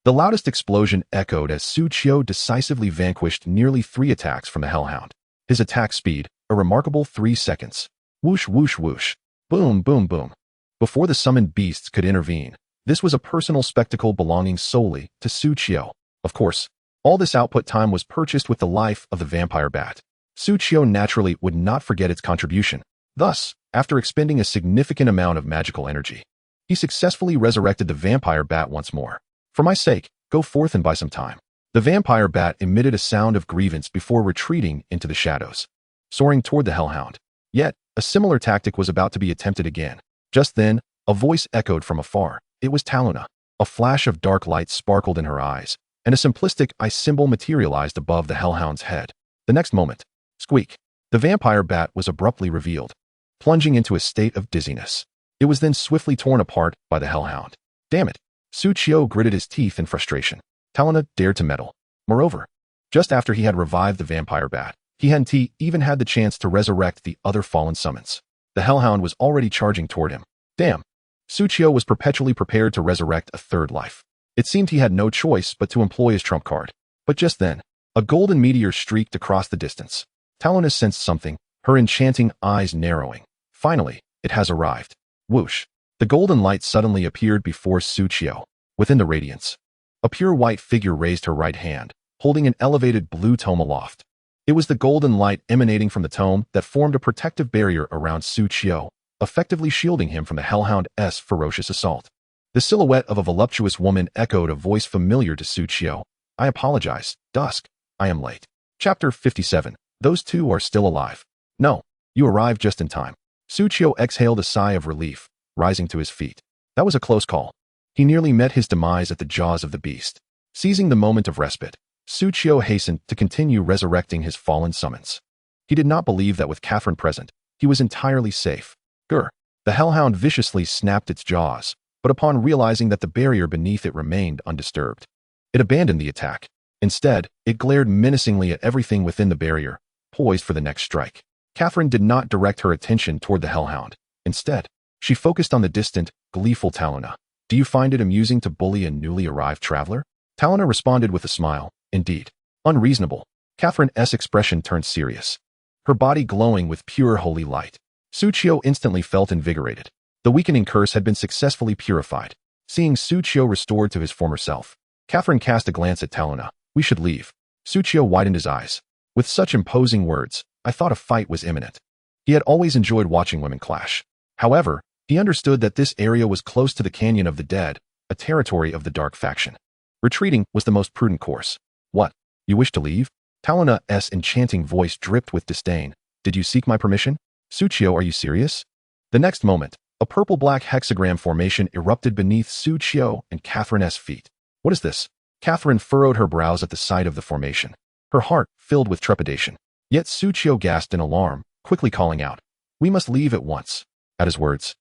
The loudest explosion echoed as Suqiu decisively vanquished nearly 3 attacks from the Hellhound. His attack speed, a remarkable 3 seconds. Whoosh whoosh whoosh. Boom boom boom. Before the summoned beasts could intervene, this was a personal spectacle belonging solely to Suqiu. Of course, all this output time was purchased with the life of the vampire bat. Suqiu naturally would not forget its contribution. Thus, after expending a significant amount of magical energy, he successfully resurrected the vampire bat once more. For my sake, go forth and buy some time. The vampire bat emitted a sound of grievance before retreating into the shadows, soaring toward the Hellhound. Yet, a similar tactic was about to be attempted again. Just then, a voice echoed from afar. It was Talona. A flash of dark light sparkled in her eyes, and a simplistic eye symbol materialized above the Hellhound's head. The next moment, squeak, the vampire bat was abruptly revealed, plunging into a state of dizziness. It was then swiftly torn apart by the Hellhound. Damn it! Suqiu gritted his teeth in frustration. Talona dared to meddle. Moreover, just after he had revived the vampire bat, he hadn't even had the chance to resurrect the other fallen summons. The Hellhound was already charging toward him. Damn! Suqiu was perpetually prepared to resurrect a 3rd life. It seemed he had no choice but to employ his trump card. But just then, a golden meteor streaked across the distance. Talona sensed something, her enchanting eyes narrowing. Finally, it has arrived. Whoosh! The golden light suddenly appeared before Suqiu. Within the radiance, a pure white figure raised her right hand, holding an elevated blue tome aloft. It was the golden light emanating from the tome that formed a protective barrier around Suqiu, effectively shielding him from the Hellhound's ferocious assault. The silhouette of a voluptuous woman echoed a voice familiar to Suqiu. I apologize, Dusk. I am late. Chapter 57. Those 2 are still alive. No, you arrived just in time. Suqiu exhaled a sigh of relief, rising to his feet. That was a close call. He nearly met his demise at the jaws of the beast. Seizing the moment of respite, Suqiu hastened to continue resurrecting his fallen summons. He did not believe that with Catherine present, he was entirely safe. Grr! The Hellhound viciously snapped its jaws, but upon realizing that the barrier beneath it remained undisturbed, it abandoned the attack. Instead, it glared menacingly at everything within the barrier, poised for the next strike. Catherine did not direct her attention toward the Hellhound. Instead, she focused on the distant, gleeful Talona. Do you find it amusing to bully a newly arrived traveler? Talona responded with a smile. Indeed. Unreasonable. Catherine's expression turned serious, her body glowing with pure holy light. Suqiu instantly felt invigorated. The weakening curse had been successfully purified. Seeing Suqiu restored to his former self, Catherine cast a glance at Talona. We should leave. Suqiu widened his eyes. With such imposing words, I thought a fight was imminent. He had always enjoyed watching women clash. However, he understood that this area was close to the Canyon of the Dead, a territory of the Dark Faction. Retreating was the most prudent course. What? You wish to leave? Talona's enchanting voice dripped with disdain. Did you seek my permission? Suqiu, are you serious? The next moment, a purple-black hexagram formation erupted beneath Suqiu and Catherine's feet. What is this? Catherine furrowed her brows at the sight of the formation, her heart filled with trepidation. Yet Suqiu gasped in alarm, quickly calling out, We must leave at once. At his words,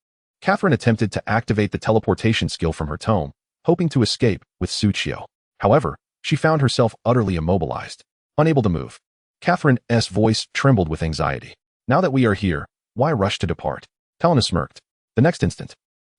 Catherine attempted to activate the teleportation skill from her tome, hoping to escape with Suchio. However, she found herself utterly immobilized, unable to move. Catherine's voice trembled with anxiety. Now that we are here, why rush to depart? Talona smirked. The next instant,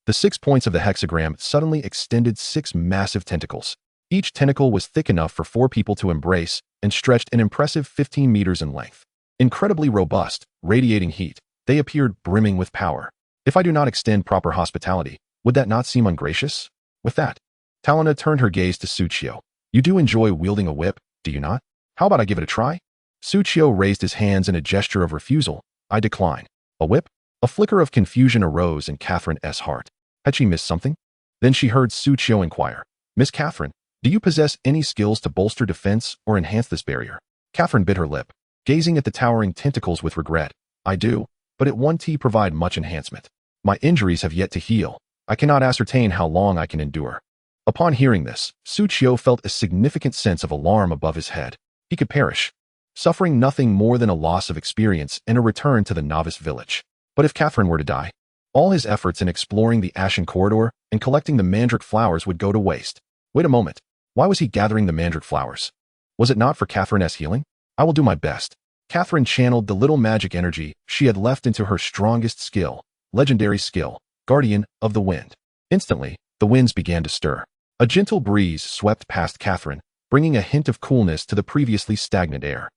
the 6 points of the hexagram suddenly extended 6 massive tentacles. Each tentacle was thick enough for 4 people to embrace and stretched an impressive 15 meters in length. Incredibly robust, radiating heat, they appeared brimming with power. If I do not extend proper hospitality, would that not seem ungracious? With that, Talona turned her gaze to Suchio. You do enjoy wielding a whip, do you not? How about I give it a try? Suchio raised his hands in a gesture of refusal. I decline. A whip? A flicker of confusion arose in Catherine's heart. Had she missed something? Then she heard Suchio inquire, Miss Catherine, do you possess any skills to bolster defense or enhance this barrier? Catherine bit her lip, gazing at the towering tentacles with regret. I do, but it won't provide much enhancement. My injuries have yet to heal. I cannot ascertain how long I can endure. Upon hearing this, Suchio felt a significant sense of alarm above his head. He could perish, suffering nothing more than a loss of experience and a return to the novice village. But if Catherine were to die, all his efforts in exploring the Ashen Corridor and collecting the mandrake flowers would go to waste. Wait a moment. Why was he gathering the mandrake flowers? Was it not for Catherine's healing? I will do my best. Catherine channeled the little magic energy she had left into her strongest skill, legendary skill, Guardian of the Wind. Instantly, the winds began to stir. A gentle breeze swept past Catherine, bringing a hint of coolness to the previously stagnant air.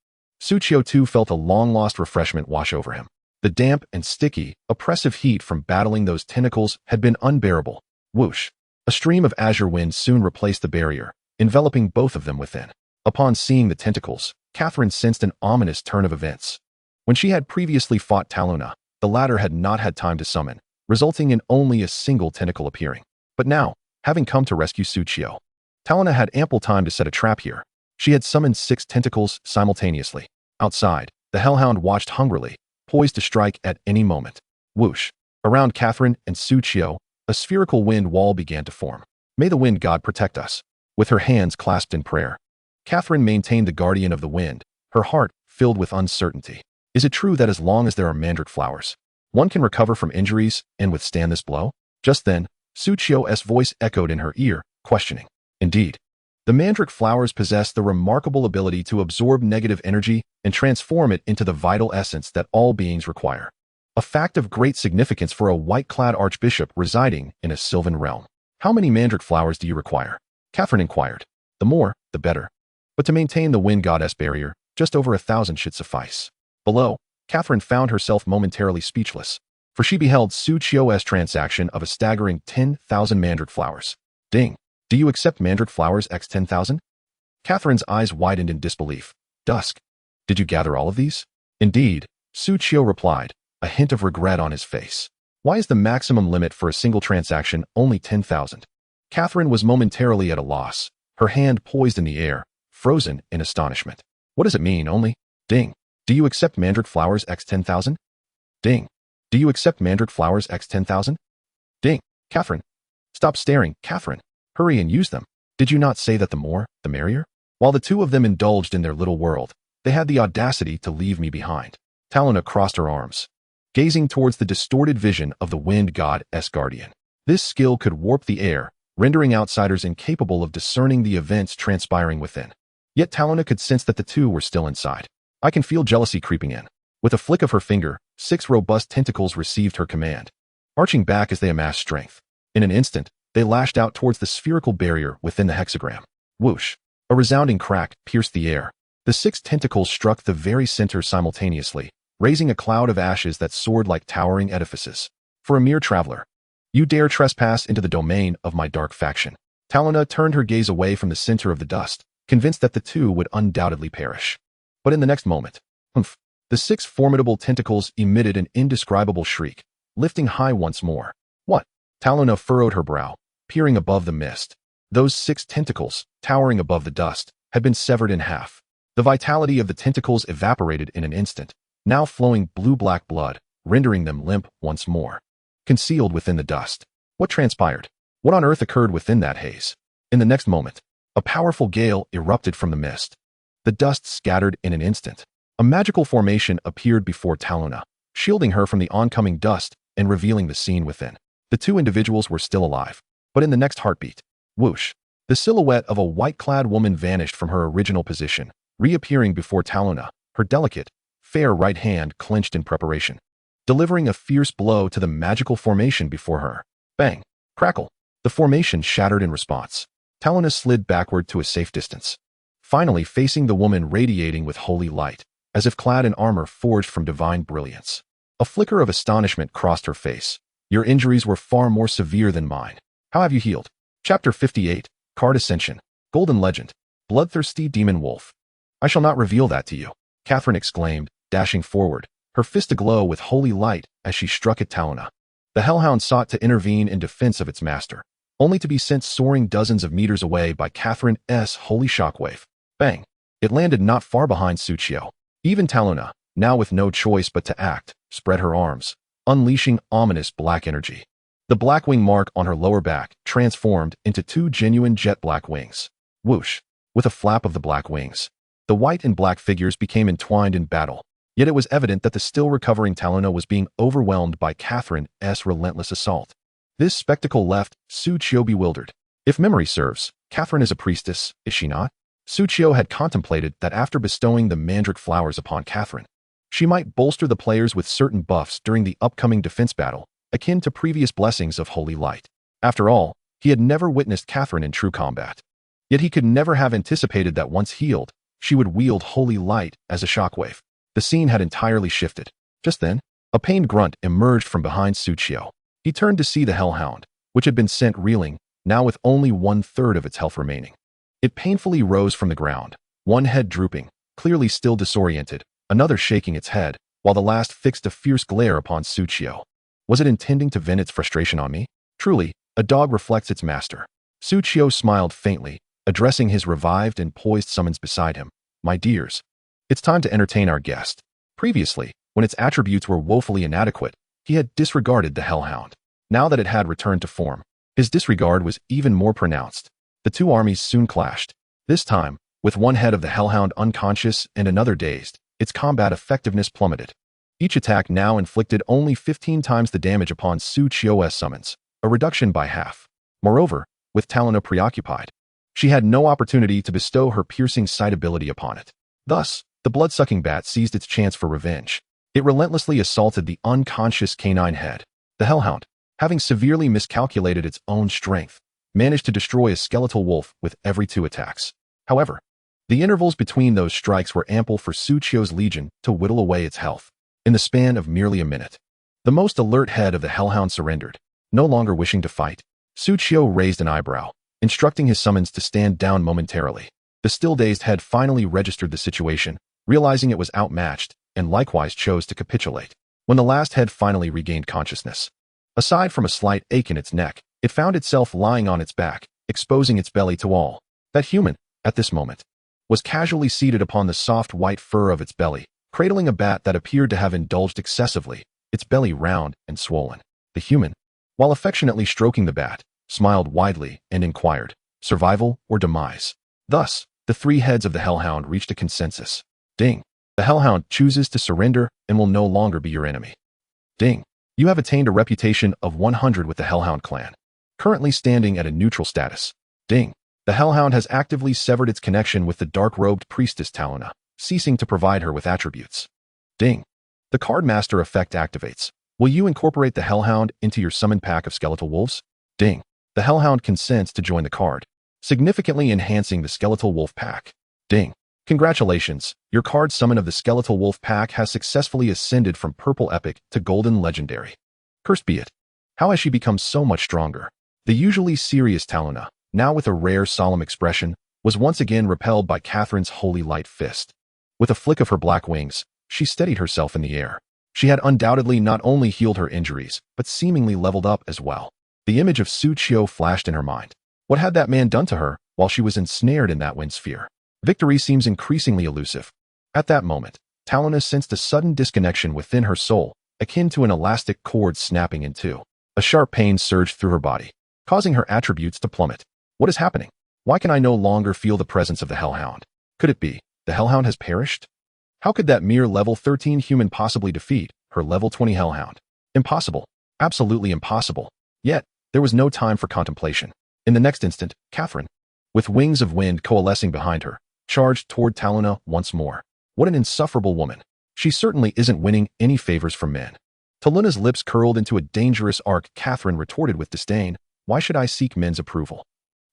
Suchio too felt a long-lost refreshment wash over him. The damp and sticky, oppressive heat from battling those tentacles had been unbearable. Whoosh! A stream of azure wind soon replaced the barrier, enveloping both of them within. Upon seeing the tentacles, Catherine sensed an ominous turn of events. When she had previously fought Talona, the latter had not had time to summon, resulting in only a single tentacle appearing. But now, having come to rescue Suchio, Talona had ample time to set a trap here. She had summoned 6 tentacles simultaneously. Outside, the Hellhound watched hungrily, poised to strike at any moment. Whoosh! Around Catherine and Suchio, a spherical wind wall began to form. May the wind god protect us. With her hands clasped in prayer, Catherine maintained the guardian of the wind, her heart filled with uncertainty. Is it true that as long as there are mandrake flowers, one can recover from injuries and withstand this blow? Just then, Suchio's voice echoed in her ear, questioning. Indeed, the mandrake flowers possess the remarkable ability to absorb negative energy and transform it into the vital essence that all beings require. A fact of great significance for a white-clad archbishop residing in a sylvan realm. How many mandrake flowers do you require? Catherine inquired. The more, the better. But to maintain the wind goddess barrier, just over 1,000 should suffice. Below, Catherine found herself momentarily speechless, for she beheld Suchio's transaction of a staggering 10,000 mandrake flowers. Ding! Do you accept mandrake flowers x 10,000? Catherine's eyes widened in disbelief. Dusk. Did you gather all of these? Indeed, Suchio replied, a hint of regret on his face. Why is the maximum limit for a single transaction only 10,000? Catherine was momentarily at a loss, her hand poised in the air, frozen in astonishment. What does it mean, only? Ding. Do you accept mandrake flowers x 10,000? Ding. Do you accept mandrake flowers x 10,000? Ding. Catherine. Stop staring, Catherine. Hurry and use them. Did you not say that the more, the merrier? While the two of them indulged in their little world, they had the audacity to leave me behind. Talona crossed her arms, gazing towards the distorted vision of the wind god's guardian. This skill could warp the air, rendering outsiders incapable of discerning the events transpiring within. Yet Talona could sense that the two were still inside. I can feel jealousy creeping in. With a flick of her finger, 6 robust tentacles received her command, arching back as they amassed strength. In an instant, they lashed out towards the spherical barrier within the hexagram. Whoosh! A resounding crack pierced the air. The 6 tentacles struck the very center simultaneously, raising a cloud of ashes that soared like towering edifices. For a mere traveler, you dare trespass into the domain of my dark faction. Talona turned her gaze away from the center of the dust, convinced that the two would undoubtedly perish. But in the next moment, the 6 formidable tentacles emitted an indescribable shriek, lifting high once more. What? Talona furrowed her brow, peering above the mist. Those 6 tentacles, towering above the dust, had been severed in half. The vitality of the tentacles evaporated in an instant, now flowing blue-black blood, rendering them limp once more. Concealed within the dust. What transpired? What on earth occurred within that haze? In the next moment, a powerful gale erupted from the mist. The dust scattered in an instant. A magical formation appeared before Talona, shielding her from the oncoming dust and revealing the scene within. The two individuals were still alive, but in the next heartbeat, whoosh, the silhouette of a white-clad woman vanished from her original position, reappearing before Talona, her delicate, fair right hand clenched in preparation, delivering a fierce blow to the magical formation before her. Bang! Crackle! The formation shattered in response. Talona slid backward to a safe distance, finally facing the woman radiating with holy light, as if clad in armor forged from divine brilliance. A flicker of astonishment crossed her face. Your injuries were far more severe than mine. How have you healed? Chapter 58, Card Ascension, Golden Legend, Bloodthirsty Demon Wolf. I shall not reveal that to you, Catherine exclaimed, dashing forward, her fist aglow with holy light as she struck at Talona. The Hellhound sought to intervene in defense of its master, only to be sent soaring dozens of meters away by Catherine's holy shockwave. Bang! It landed not far behind Suchio. Even Talona, now with no choice but to act, spread her arms, unleashing ominous black energy. The black wing mark on her lower back transformed into two genuine jet black wings. Whoosh! With a flap of the black wings, the white and black figures became entwined in battle. Yet it was evident that the still recovering Talona was being overwhelmed by Catherine's relentless assault. This spectacle left Suchio bewildered. If memory serves, Catherine is a priestess, is she not? Suchio had contemplated that after bestowing the mandrake flowers upon Catherine, she might bolster the players with certain buffs during the upcoming defense battle, akin to previous blessings of holy light. After all, he had never witnessed Catherine in true combat. Yet he could never have anticipated that once healed, she would wield holy light as a shockwave. The scene had entirely shifted. Just then, a pained grunt emerged from behind Suchio. He turned to see the Hellhound, which had been sent reeling, now with only 1/3 of its health remaining. It painfully rose from the ground, one head drooping, clearly still disoriented, another shaking its head, while the last fixed a fierce glare upon Suchio. Was it intending to vent its frustration on me? Truly, a dog reflects its master. Suchio smiled faintly, addressing his revived and poised summons beside him. My dears, it's time to entertain our guest. Previously, when its attributes were woefully inadequate, he had disregarded the Hellhound. Now that it had returned to form, his disregard was even more pronounced. The two armies soon clashed. This time, with one head of the Hellhound unconscious and another dazed, its combat effectiveness plummeted. Each attack now inflicted only 15 times the damage upon Suchio's summons, a reduction by half. Moreover, with Talona preoccupied, she had no opportunity to bestow her piercing sight ability upon it. Thus, the blood-sucking bat seized its chance for revenge. It relentlessly assaulted the unconscious canine head. The Hellhound, having severely miscalculated its own strength, managed to destroy a skeletal wolf with every 2 attacks. However, the intervals between those strikes were ample for Suchio's legion to whittle away its health. In the span of merely a minute, the most alert head of the Hellhound surrendered. No longer wishing to fight, Suchio raised an eyebrow, instructing his summons to stand down momentarily. The still-dazed head finally registered the situation, realizing it was outmatched, and likewise chose to capitulate. When the last head finally regained consciousness, aside from a slight ache in its neck, it found itself lying on its back, exposing its belly to all. That human, at this moment, was casually seated upon the soft white fur of its belly, cradling a bat that appeared to have indulged excessively, its belly round and swollen. The human, while affectionately stroking the bat, smiled widely and inquired, survival or demise? Thus, the 3 heads of the Hellhound reached a consensus. Ding. The Hellhound chooses to surrender and will no longer be your enemy. Ding. You have attained a reputation of 100 with the Hellhound clan, currently standing at a neutral status. Ding. The Hellhound has actively severed its connection with the dark-robed priestess Talona, ceasing to provide her with attributes. Ding. The Card Master effect activates. Will you incorporate the Hellhound into your summoned pack of skeletal wolves? Ding. The Hellhound consents to join the card, significantly enhancing the skeletal wolf pack. Ding. Congratulations, your card summon of the skeletal wolf pack has successfully ascended from purple epic to golden legendary. Cursed be it. How has she become so much stronger? The usually serious Talona, now with a rare solemn expression, was once again repelled by Catherine's holy light fist. With a flick of her black wings, she steadied herself in the air. She had undoubtedly not only healed her injuries, but seemingly leveled up as well. The image of Suchio flashed in her mind. What had that man done to her while she was ensnared in that wind sphere? Victory seems increasingly elusive. At that moment, Talona sensed a sudden disconnection within her soul, akin to an elastic cord snapping in two. A sharp pain surged through her body, causing her attributes to plummet. What is happening? Why can I no longer feel the presence of the Hellhound? Could it be the Hellhound has perished? How could that mere level 13 human possibly defeat her level 20 Hellhound? Impossible. Absolutely impossible. Yet, there was no time for contemplation. In the next instant, Catherine, with wings of wind coalescing behind her, charged toward Talona once more. What an insufferable woman. She certainly isn't winning any favors from men. Taluna's lips curled into a dangerous arc. Catherine retorted with disdain, "Why should I seek men's approval?"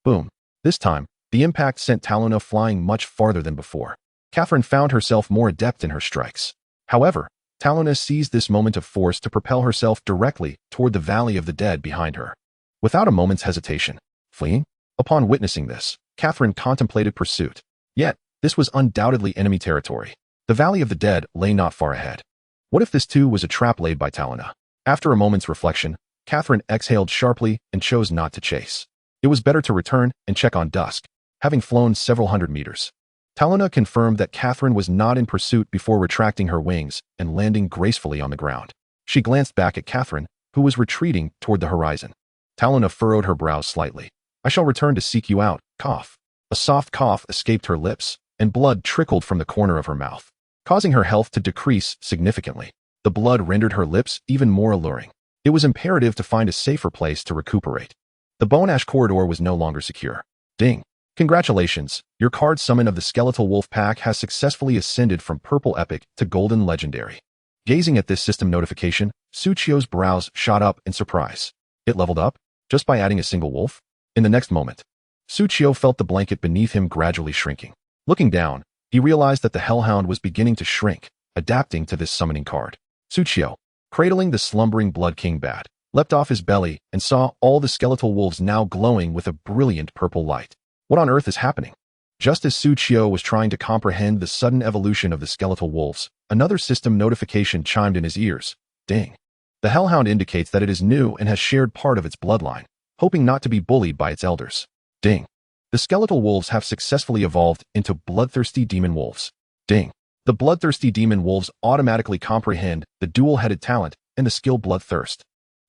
Boom. This time, the impact sent Talona flying much farther than before. Catherine found herself more adept in her strikes. However, Talona seized this moment of force to propel herself directly toward the Valley of the Dead behind her. Without a moment's hesitation, fleeing? Upon witnessing this, Catherine contemplated pursuit. Yet, this was undoubtedly enemy territory. The Valley of the Dead lay not far ahead. What if this too was a trap laid by Talona? After a moment's reflection, Catherine exhaled sharply and chose not to chase. It was better to return and check on dusk, having flown several hundred meters. Talona confirmed that Catherine was not in pursuit before retracting her wings and landing gracefully on the ground. She glanced back at Catherine, who was retreating toward the horizon. Talona furrowed her brows slightly. "I shall return to seek you out." Cough. A soft cough escaped her lips, and blood trickled from the corner of her mouth, causing her health to decrease significantly. The blood rendered her lips even more alluring. It was imperative to find a safer place to recuperate. The bone ash corridor was no longer secure. Ding. Congratulations, your card summon of the Skeletal Wolf Pack has successfully ascended from Purple Epic to Golden Legendary. Gazing at this system notification, Suchio's brows shot up in surprise. It leveled up? Just by adding a single wolf? In the next moment, Suchio felt the blanket beneath him gradually shrinking. Looking down, he realized that the Hellhound was beginning to shrink, adapting to this summoning card. Suchio, cradling the slumbering Blood King bat, leapt off his belly and saw all the skeletal wolves now glowing with a brilliant purple light. What on earth is happening? Just as Suchio was trying to comprehend the sudden evolution of the skeletal wolves, another system notification chimed in his ears. Ding. The Hellhound indicates that it is new and has shared part of its bloodline, hoping not to be bullied by its elders. Ding. The skeletal wolves have successfully evolved into bloodthirsty demon wolves. Ding. The bloodthirsty demon wolves automatically comprehend the dual-headed talent and the skill Bloodthirst.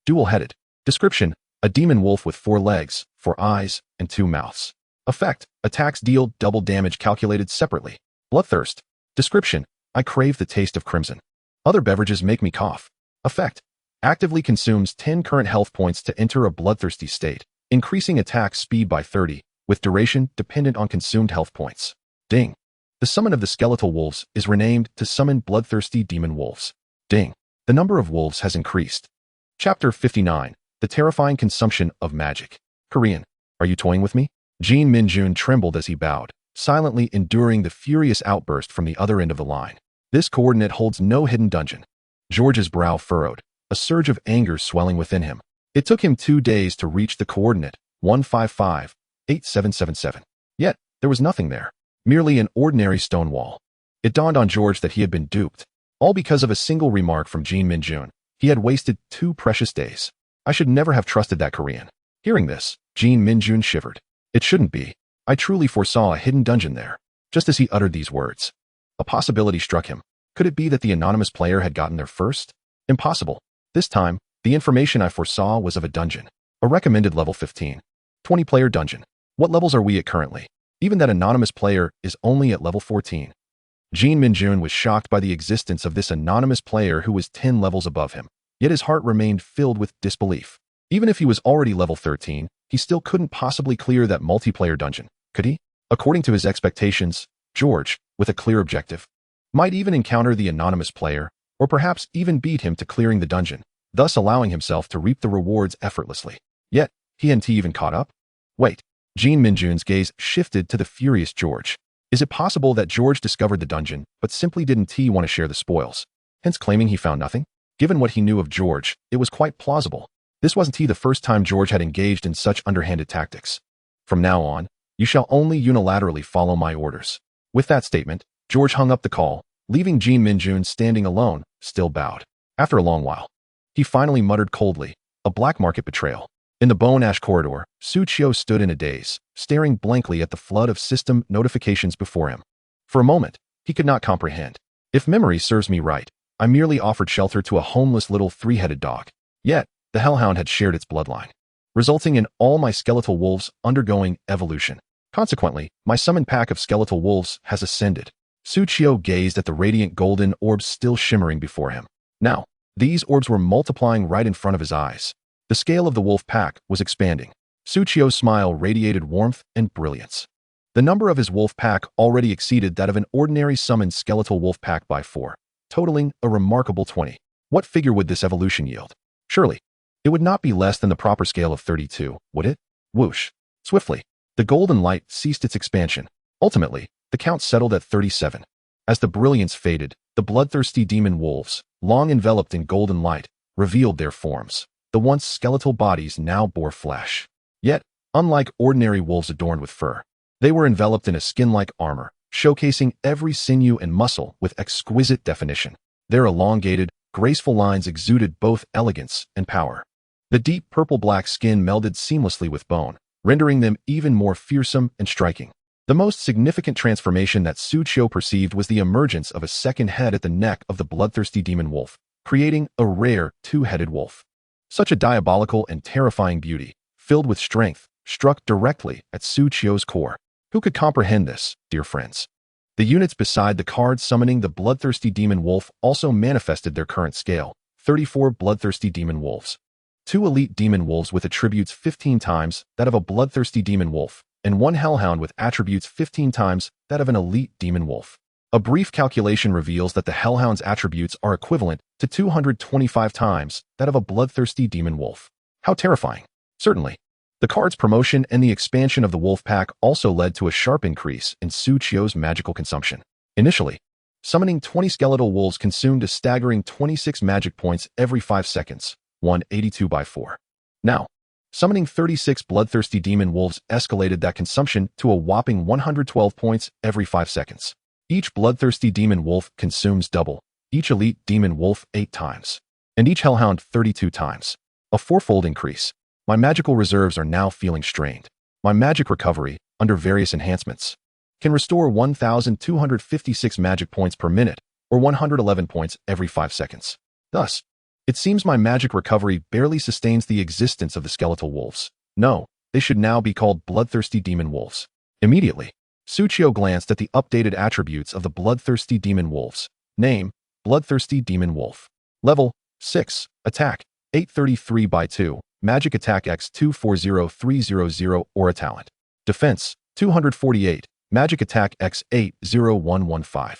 Dual-headed. Description: a demon wolf with 4 legs, 4 eyes, and 2 mouths. Effect: attacks deal double damage calculated separately. Bloodthirst. Description: I crave the taste of crimson. Other beverages make me cough. Effect: actively consumes 10 current health points to enter a bloodthirsty state, increasing attack speed by 30, with duration dependent on consumed health points. Ding. The summon of the skeletal wolves is renamed to summon bloodthirsty demon wolves. Ding. The number of wolves has increased. Chapter 59. The terrifying consumption of magic. Korean. Are you toying with me? Jin Minjun trembled as he bowed, silently enduring the furious outburst from the other end of the line. This coordinate holds no hidden dungeon. George's brow furrowed, a surge of anger swelling within him. It took him 2 days to reach the coordinate 1558777. Yet, there was nothing there. Merely an ordinary stone wall. It dawned on George that he had been duped. All because of a single remark from Jin Minjun. He had wasted 2 precious days. I should never have trusted that Korean. Hearing this, Jin Minjun shivered. It shouldn't be. I truly foresaw a hidden dungeon there, just as he uttered these words. A possibility struck him. Could it be that the anonymous player had gotten there first? Impossible. This time, the information I foresaw was of a dungeon. A recommended level 15. 20-player dungeon. What levels are we at currently? Even that anonymous player is only at level 14. Jin Minjun was shocked by the existence of this anonymous player who was 10 levels above him, yet his heart remained filled with disbelief. Even if he was already level 13, he still couldn't possibly clear that multiplayer dungeon, could he? According to his expectations, George, with a clear objective, might even encounter the anonymous player, or perhaps even beat him to clearing the dungeon, thus allowing himself to reap the rewards effortlessly. Yet, he hadn't even caught up? Wait. Jin Minjun's gaze shifted to the furious George. Is it possible that George discovered the dungeon, but simply didn't want to share the spoils, hence claiming he found nothing? Given what he knew of George, it was quite plausible. This wasn't the first time George had engaged in such underhanded tactics. From now on, you shall only unilaterally follow my orders. With that statement, George hung up the call, leaving Jin Minjun standing alone, still bowed. After a long while, he finally muttered coldly, a black market betrayal. In the bone ash corridor, Suchio stood in a daze, staring blankly at the flood of system notifications before him. For a moment, he could not comprehend. If memory serves me right, I merely offered shelter to a homeless little 3-headed dog. Yet, the Hellhound had shared its bloodline, resulting in all my skeletal wolves undergoing evolution. Consequently, my summoned pack of skeletal wolves has ascended. Suchio gazed at the radiant golden orbs still shimmering before him. Now, these orbs were multiplying right in front of his eyes. The scale of the wolf pack was expanding. Suchio's smile radiated warmth and brilliance. The number of his wolf pack already exceeded that of an ordinary summoned skeletal wolf pack by 4, totaling a remarkable 20. What figure would this evolution yield? Surely, it would not be less than the proper scale of 32, would it? Whoosh. Swiftly, the golden light ceased its expansion. Ultimately, the count settled at 37. As the brilliance faded, the bloodthirsty demon wolves, long enveloped in golden light, revealed their forms. The once skeletal bodies now bore flesh. Yet, unlike ordinary wolves adorned with fur, they were enveloped in a skin-like armor, showcasing every sinew and muscle with exquisite definition. Their elongated, graceful lines exuded both elegance and power. The deep purple-black skin melded seamlessly with bone, rendering them even more fearsome and striking. The most significant transformation that Suchio perceived was the emergence of a second head at the neck of the bloodthirsty demon wolf, creating a rare two-headed wolf. Such a diabolical and terrifying beauty, filled with strength, struck directly at Suchio's core. Who could comprehend this, dear friends? The units beside the cards summoning the bloodthirsty demon wolf also manifested their current scale: 34 bloodthirsty demon wolves. 2 elite demon wolves with attributes 15 times that of a bloodthirsty demon wolf, and 1 hellhound with attributes 15 times that of an elite demon wolf. A brief calculation reveals that the hellhound's attributes are equivalent to 225 times that of a bloodthirsty demon wolf. How terrifying! Certainly. The card's promotion and the expansion of the wolf pack also led to a sharp increase in Suchio's magical consumption. Initially, summoning 20 skeletal wolves consumed a staggering 26 magic points every 5 seconds, 182 by 4. Now, summoning 36 bloodthirsty demon wolves escalated that consumption to a whopping 112 points every 5 seconds. Each bloodthirsty demon wolf consumes double, each elite demon wolf 8 times, and each hellhound 32 times. A 4-fold increase. My magical reserves are now feeling strained. My magic recovery, under various enhancements, can restore 1,256 magic points per minute, or 111 points every 5 seconds. Thus, it seems my magic recovery barely sustains the existence of the skeletal wolves. No, they should now be called bloodthirsty demon wolves. Immediately, Suchio glanced at the updated attributes of the bloodthirsty demon wolves. Name: Bloodthirsty Demon Wolf. Level: 6. Attack: 833 by 2. Magic Attack X 240300 Aura Talent. Defense: 248. Magic Attack X 80115.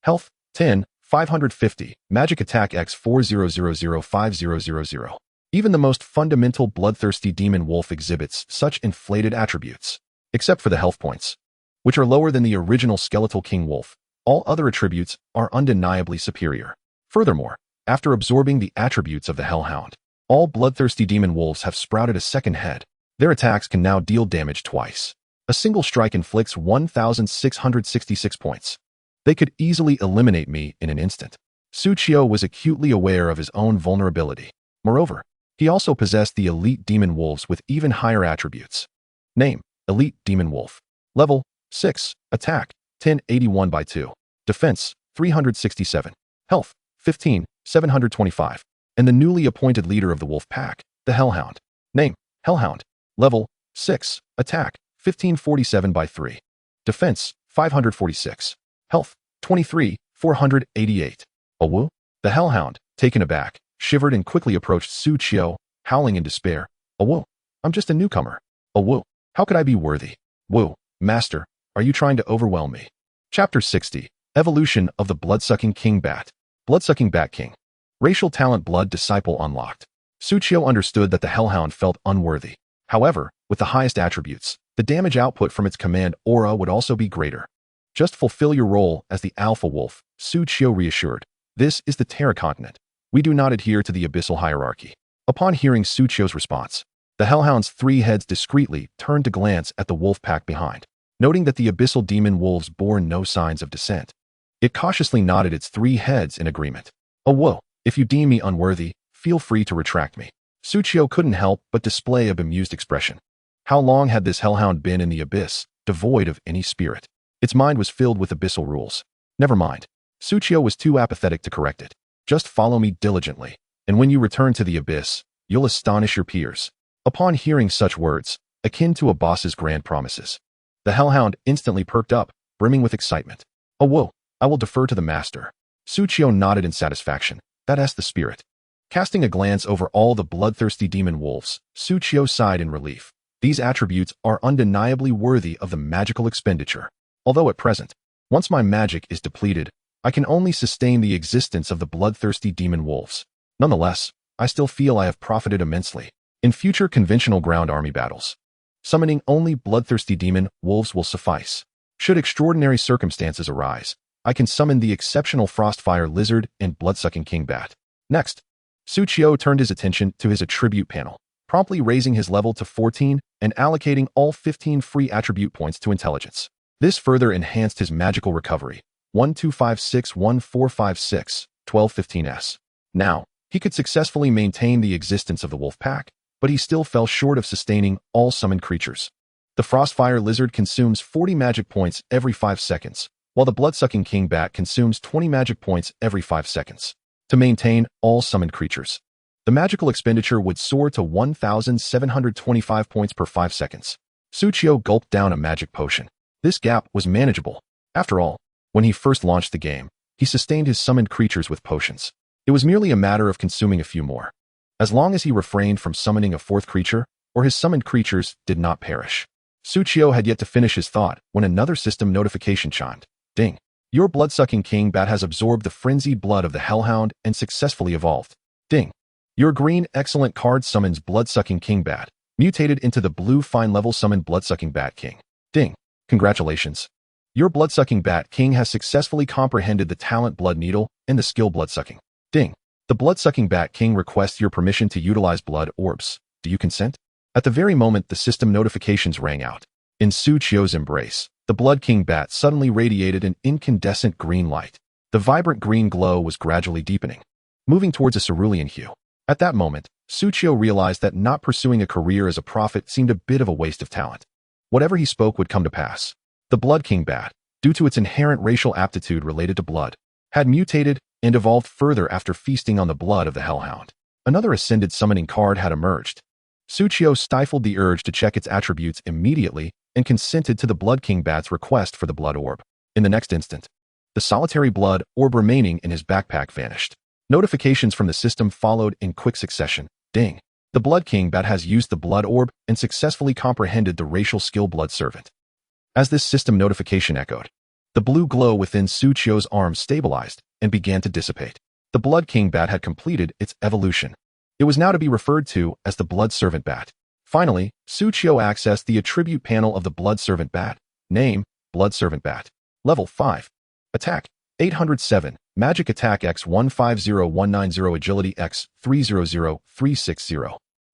Health: 10, 550. Magic Attack X 40005000. Even the most fundamental bloodthirsty demon wolf exhibits such inflated attributes. Except for the health points, which are lower than the original skeletal king wolf, all other attributes are undeniably superior. Furthermore, after absorbing the attributes of the hellhound, all bloodthirsty demon wolves have sprouted a second head. Their attacks can now deal damage twice. A single strike inflicts 1,666 points. They could easily eliminate me in an instant. Suchio was acutely aware of his own vulnerability. Moreover, he also possessed the elite demon wolves with even higher attributes. Name: Elite Demon Wolf. Level: 6. Attack: 1081 by 2. Defense: 367. Health: 15, 725. And the newly appointed leader of the wolf pack, the Hellhound. Name: Hellhound. Level: 6. Attack: 1547 by 3. Defense: 546. Health: 23, 488. Woo? The Hellhound, taken aback, shivered and quickly approached Suchio, howling in despair. Woo! I'm just a newcomer. Woo! How could I be worthy? Woo! Master, are you trying to overwhelm me? Chapter 60. Evolution of the Bloodsucking King Bat. Bloodsucking Bat King. Racial talent Blood Disciple unlocked. Suchio understood that the Hellhound felt unworthy. However, with the highest attributes, the damage output from its command aura would also be greater. Just fulfill your role as the Alpha Wolf, Suchio reassured. This is the Terra Continent. We do not adhere to the abyssal hierarchy. Upon hearing Suchio's response, the Hellhound's 3 heads discreetly turned to glance at the wolf pack behind. Noting that the abyssal demon wolves bore no signs of dissent, it cautiously nodded its 3 heads in agreement. Whoa! If you deem me unworthy, feel free to retract me. Suchio couldn't help but display a bemused expression. How long had this hellhound been in the abyss, devoid of any spirit? Its mind was filled with abyssal rules. Never mind. Suchio was too apathetic to correct it. Just follow me diligently, and when you return to the abyss, you'll astonish your peers. Upon hearing such words, akin to a boss's grand promises, the hellhound instantly perked up, brimming with excitement. Whoa! I will defer to the master. Suchio nodded in satisfaction. That's the spirit. Casting a glance over all the bloodthirsty demon wolves, Suchio sighed in relief. These attributes are undeniably worthy of the magical expenditure. Although at present, once my magic is depleted, I can only sustain the existence of the bloodthirsty demon wolves. Nonetheless, I still feel I have profited immensely. In future conventional ground army battles, summoning only bloodthirsty demon wolves will suffice. Should extraordinary circumstances arise, I can summon the exceptional Frostfire Lizard and Bloodsucking King Bat. Next, Suchio turned his attention to his attribute panel, promptly raising his level to 14 and allocating all 15 free attribute points to intelligence. This further enhanced his magical recovery, 12561456 1215s. Now, he could successfully maintain the existence of the wolf pack, but he still fell short of sustaining all summoned creatures. The Frostfire Lizard consumes 40 magic points every 5 seconds, while the Bloodsucking King Bat consumes 20 magic points every 5 seconds. To maintain all summoned creatures, the magical expenditure would soar to 1,725 points per 5 seconds. Suchio gulped down a magic potion. This gap was manageable. After all, when he first launched the game, he sustained his summoned creatures with potions. It was merely a matter of consuming a few more. As long as he refrained from summoning a fourth creature, or his summoned creatures did not perish. Suchio had yet to finish his thought when another system notification chimed. Ding. Your Bloodsucking King Bat has absorbed the frenzied blood of the Hellhound and successfully evolved. Ding. Your green excellent card summons Bloodsucking King Bat, mutated into the blue fine level summoned Bloodsucking Bat King. Ding. Congratulations. Your Bloodsucking Bat King has successfully comprehended the talent Blood Needle and the skill Bloodsucking. Ding. The Bloodsucking Bat King requests your permission to utilize blood orbs. Do you consent? At the very moment the system notifications rang out, in Suchio's embrace, the Blood King Bat suddenly radiated an incandescent green light. The vibrant green glow was gradually deepening, moving towards a cerulean hue. At that moment, Suchio realized that not pursuing a career as a prophet seemed a bit of a waste of talent. Whatever he spoke would come to pass. The Blood King Bat, due to its inherent racial aptitude related to blood, had mutated and evolved further after feasting on the blood of the Hellhound. Another ascended summoning card had emerged. Suchio stifled the urge to check its attributes immediately and consented to the Blood King Bat's request for the blood orb. In the next instant, the solitary blood orb remaining in his backpack vanished. Notifications from the system followed in quick succession. Ding. The Blood King Bat has used the blood orb and successfully comprehended the racial skill Blood Servant. As this system notification echoed, the blue glow within Suchio's arm stabilized and began to dissipate. The Blood King Bat had completed its evolution. It was now to be referred to as the Blood Servant Bat. Finally, Suchio accessed the attribute panel of the Blood Servant Bat. Name, Blood Servant Bat. Level 5. Attack, 807. Magic Attack X 150190. Agility X 300360.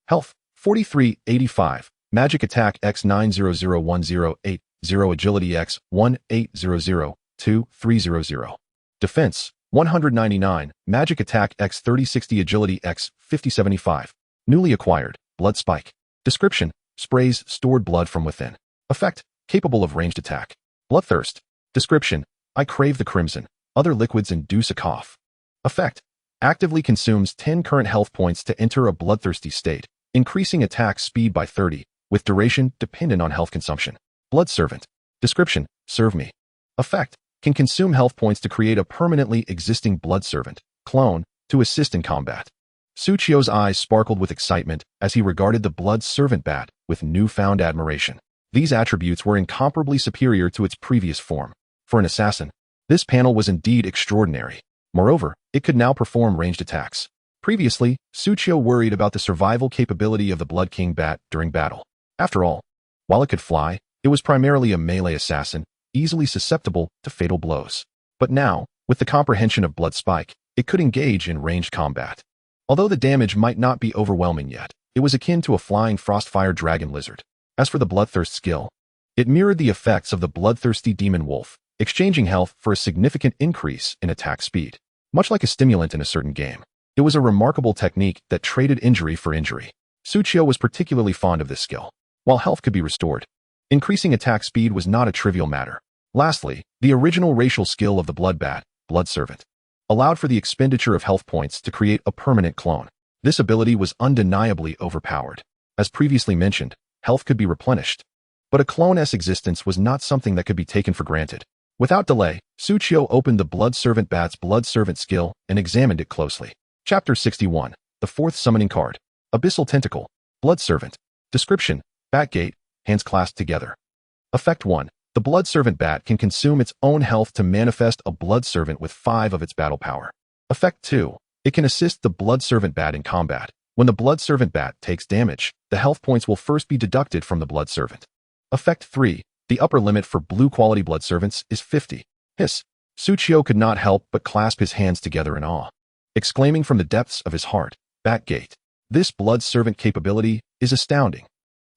Health, 4385. Magic Attack X 900108. Agility X 18002300. Defense, 199. Magic Attack X 3060. Agility X 5075. Newly acquired, Blood Spike. Description, sprays stored blood from within. Effect, capable of ranged attack. Bloodthirst. Description, I crave the crimson. Other liquids induce a cough. Effect, actively consumes 10 current health points to enter a bloodthirsty state, increasing attack speed by 30, with duration dependent on health consumption. Blood Servant. Description, serve me. Effect, can consume health points to create a permanently existing Blood Servant clone to assist in combat. Suchio's eyes sparkled with excitement as he regarded the Blood Servant Bat with newfound admiration. These attributes were incomparably superior to its previous form. For an assassin, this panel was indeed extraordinary. Moreover, it could now perform ranged attacks. Previously, Suchio worried about the survival capability of the Blood King Bat during battle. After all, while it could fly, it was primarily a melee assassin, easily susceptible to fatal blows. But now, with the comprehension of Blood Spike, it could engage in ranged combat. Although the damage might not be overwhelming yet, it was akin to a flying Frostfire Dragon Lizard. As for the Bloodthirst skill, it mirrored the effects of the bloodthirsty demon wolf, exchanging health for a significant increase in attack speed. Much like a stimulant in a certain game, it was a remarkable technique that traded injury for injury. Suchio was particularly fond of this skill. While health could be restored, increasing attack speed was not a trivial matter. Lastly, the original racial skill of the Blood Bat, Blood Servant, allowed for the expenditure of health points to create a permanent clone. This ability was undeniably overpowered. As previously mentioned, health could be replenished, but a clone's existence was not something that could be taken for granted. Without delay, Suchio opened the Blood Servant Bat's Blood Servant skill and examined it closely. Chapter 61. the fourth summoning card. Abyssal Tentacle. Blood Servant. Description: Bat Gate, hands clasped together. Effect 1. The Blood Servant Bat can consume its own health to manifest a Blood Servant with 5 of its battle power. Effect 2. It can assist the Blood Servant Bat in combat. When the Blood Servant Bat takes damage, the health points will first be deducted from the Blood Servant. Effect 3. The upper limit for blue-quality Blood Servants is 50. Hiss. Suchio could not help but clasp his hands together in awe, exclaiming from the depths of his heart, Bat Gate. This Blood Servant capability is astounding.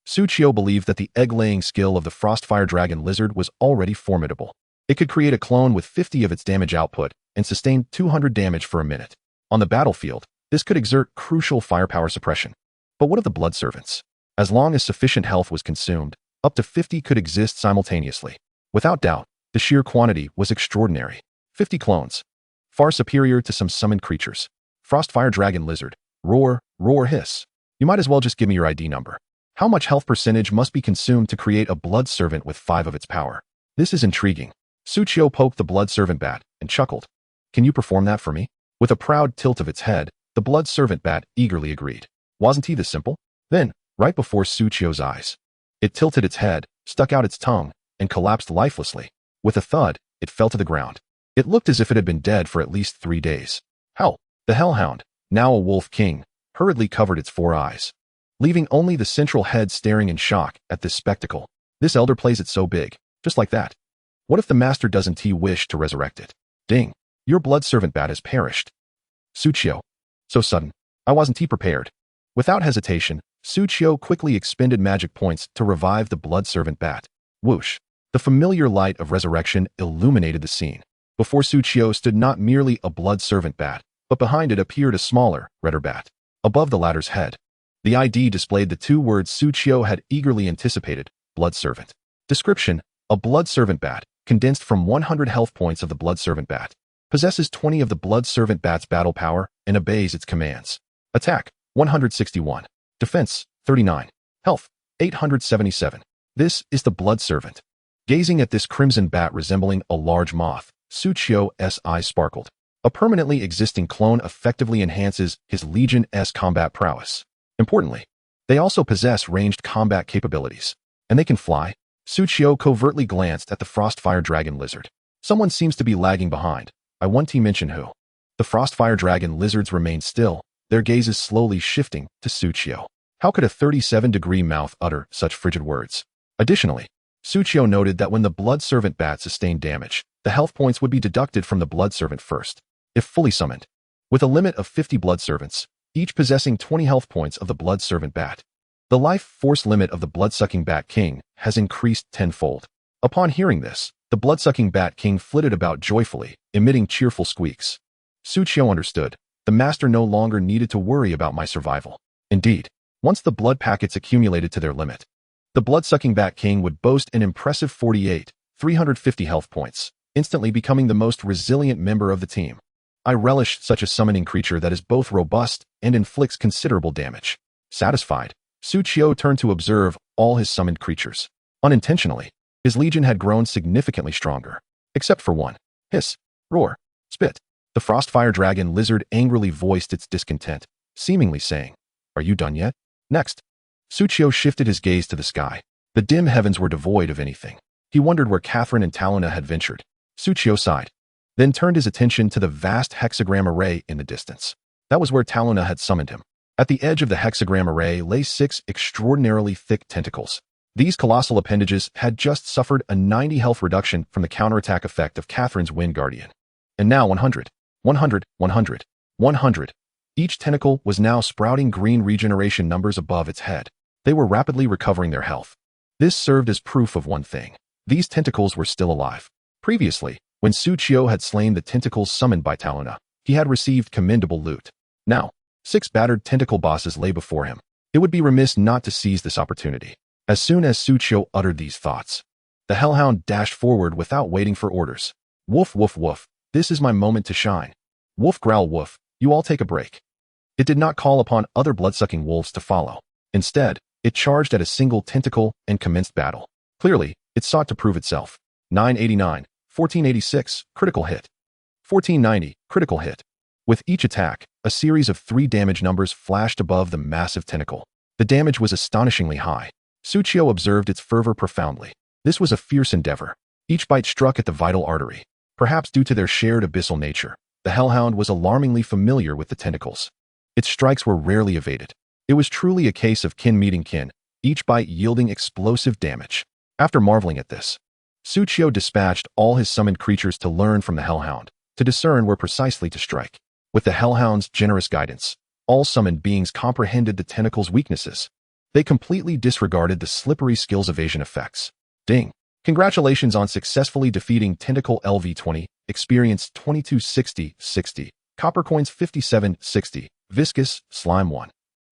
Suchio believed that the egg-laying skill of the Frostfire Dragon Lizard was already formidable. It could create a clone with 50 of its damage output and sustain 200 damage for a minute. On the battlefield, this could exert crucial firepower suppression. But what of the Blood Servants? As long as sufficient health was consumed, up to 50 could exist simultaneously. Without doubt, the sheer quantity was extraordinary. 50 clones. Far superior to some summoned creatures. Frostfire Dragon Lizard. Roar, roar, hiss. You might as well just give me your ID number. How much health percentage must be consumed to create a Blood Servant with 5 of its power? This is intriguing. Suchio poked the Blood Servant Bat and chuckled. Can you perform that for me? With a proud tilt of its head, the Blood Servant Bat eagerly agreed. Wasn't he this simple? Then, right before Suchio's eyes, it tilted its head, stuck out its tongue, and collapsed lifelessly. With a thud, it fell to the ground. It looked as if it had been dead for at least 3 days. How? The Hellhound, now a Wolf King, hurriedly covered its 4 eyes, leaving only the central head staring in shock at this spectacle. This elder plays it so big, just like that. What if the master doesn't wish to resurrect it? Ding. Your Blood Servant Bat has perished. Suchio. So sudden. I wasn't prepared. Without hesitation, Suchio quickly expended magic points to revive the Blood Servant Bat. Whoosh. The familiar light of resurrection illuminated the scene. Before Suchio stood not merely a Blood Servant Bat, but behind it appeared a smaller, redder bat. Above the latter's head, the ID displayed the 2 words Suchio had eagerly anticipated, Blood Servant. Description: A Blood Servant Bat, condensed from 100 health points of the Blood Servant Bat. Possesses 20 of the Blood Servant Bat's battle power and obeys its commands. Attack: 161. Defense: 39. Health: 877. This is the Blood Servant. Gazing at this crimson bat resembling a large moth, Suchio's eyes sparkled. A permanently existing clone effectively enhances his Legion's combat prowess. Importantly, they also possess ranged combat capabilities. And they can fly. Suchio covertly glanced at the Frostfire Dragon Lizard. Someone seems to be lagging behind. I want to mention who. The Frostfire Dragon Lizards remained still, their gazes slowly shifting to Suchio. How could a 37-degree mouth utter such frigid words? Additionally, Suchio noted that when the Blood Servant Bat sustained damage, the health points would be deducted from the Blood Servant first, if fully summoned. With a limit of 50 Blood Servants, each possessing 20 health points of the Blood Servant Bat, the life force limit of the Blood-Sucking Bat King has increased tenfold. Upon hearing this, the Blood-Sucking Bat King flitted about joyfully, emitting cheerful squeaks. Suchio understood. The master no longer needed to worry about my survival. Indeed, once the blood packets accumulated to their limit, the Blood-Sucking Bat King would boast an impressive 350 health points, instantly becoming the most resilient member of the team. I relish such a summoning creature that is both robust and inflicts considerable damage. Satisfied, Suchio turned to observe all his summoned creatures. Unintentionally, his legion had grown significantly stronger, except for one. Hiss, roar, spit. The Frostfire Dragon Lizard angrily voiced its discontent, seemingly saying, "Are you done yet?" Next, Suchio shifted his gaze to the sky. The dim heavens were devoid of anything. He wondered where Catherine and Taluna had ventured. Suchio sighed, then turned his attention to the vast hexagram array in the distance. That was where Taluna had summoned him. At the edge of the hexagram array lay 6 extraordinarily thick tentacles. These colossal appendages had just suffered a 90 health reduction from the counterattack effect of Catherine's Wind Guardian. And now 100, 100, 100, 100. Each tentacle was now sprouting green regeneration numbers above its head. They were rapidly recovering their health. This served as proof of one thing. These tentacles were still alive. Previously, when Suchio had slain the tentacles summoned by Taluna, he had received commendable loot. Now, 6 battered tentacle bosses lay before him. It would be remiss not to seize this opportunity. As soon as Suchio uttered these thoughts, the Hellhound dashed forward without waiting for orders. Woof, woof, woof. This is my moment to shine. Woof, growl, woof. You all take a break. It did not call upon other blood-sucking wolves to follow. Instead, it charged at a single tentacle and commenced battle. Clearly, it sought to prove itself. 989, 1486, critical hit. 1490, critical hit. With each attack, a series of 3 damage numbers flashed above the massive tentacle. The damage was astonishingly high. Suchio observed its fervor profoundly. This was a fierce endeavor. Each bite struck at the vital artery. Perhaps due to their shared abyssal nature, the hellhound was alarmingly familiar with the tentacles. Its strikes were rarely evaded. It was truly a case of kin meeting kin, each bite yielding explosive damage. After marveling at this, Suchio dispatched all his summoned creatures to learn from the hellhound, to discern where precisely to strike. With the hellhound's generous guidance, all summoned beings comprehended the tentacle's weaknesses. They completely disregarded the slippery skill's evasion effects. Ding! Congratulations on successfully defeating Tentacle LV20, experience 2260-60, copper coins 5760, viscous, slime 1.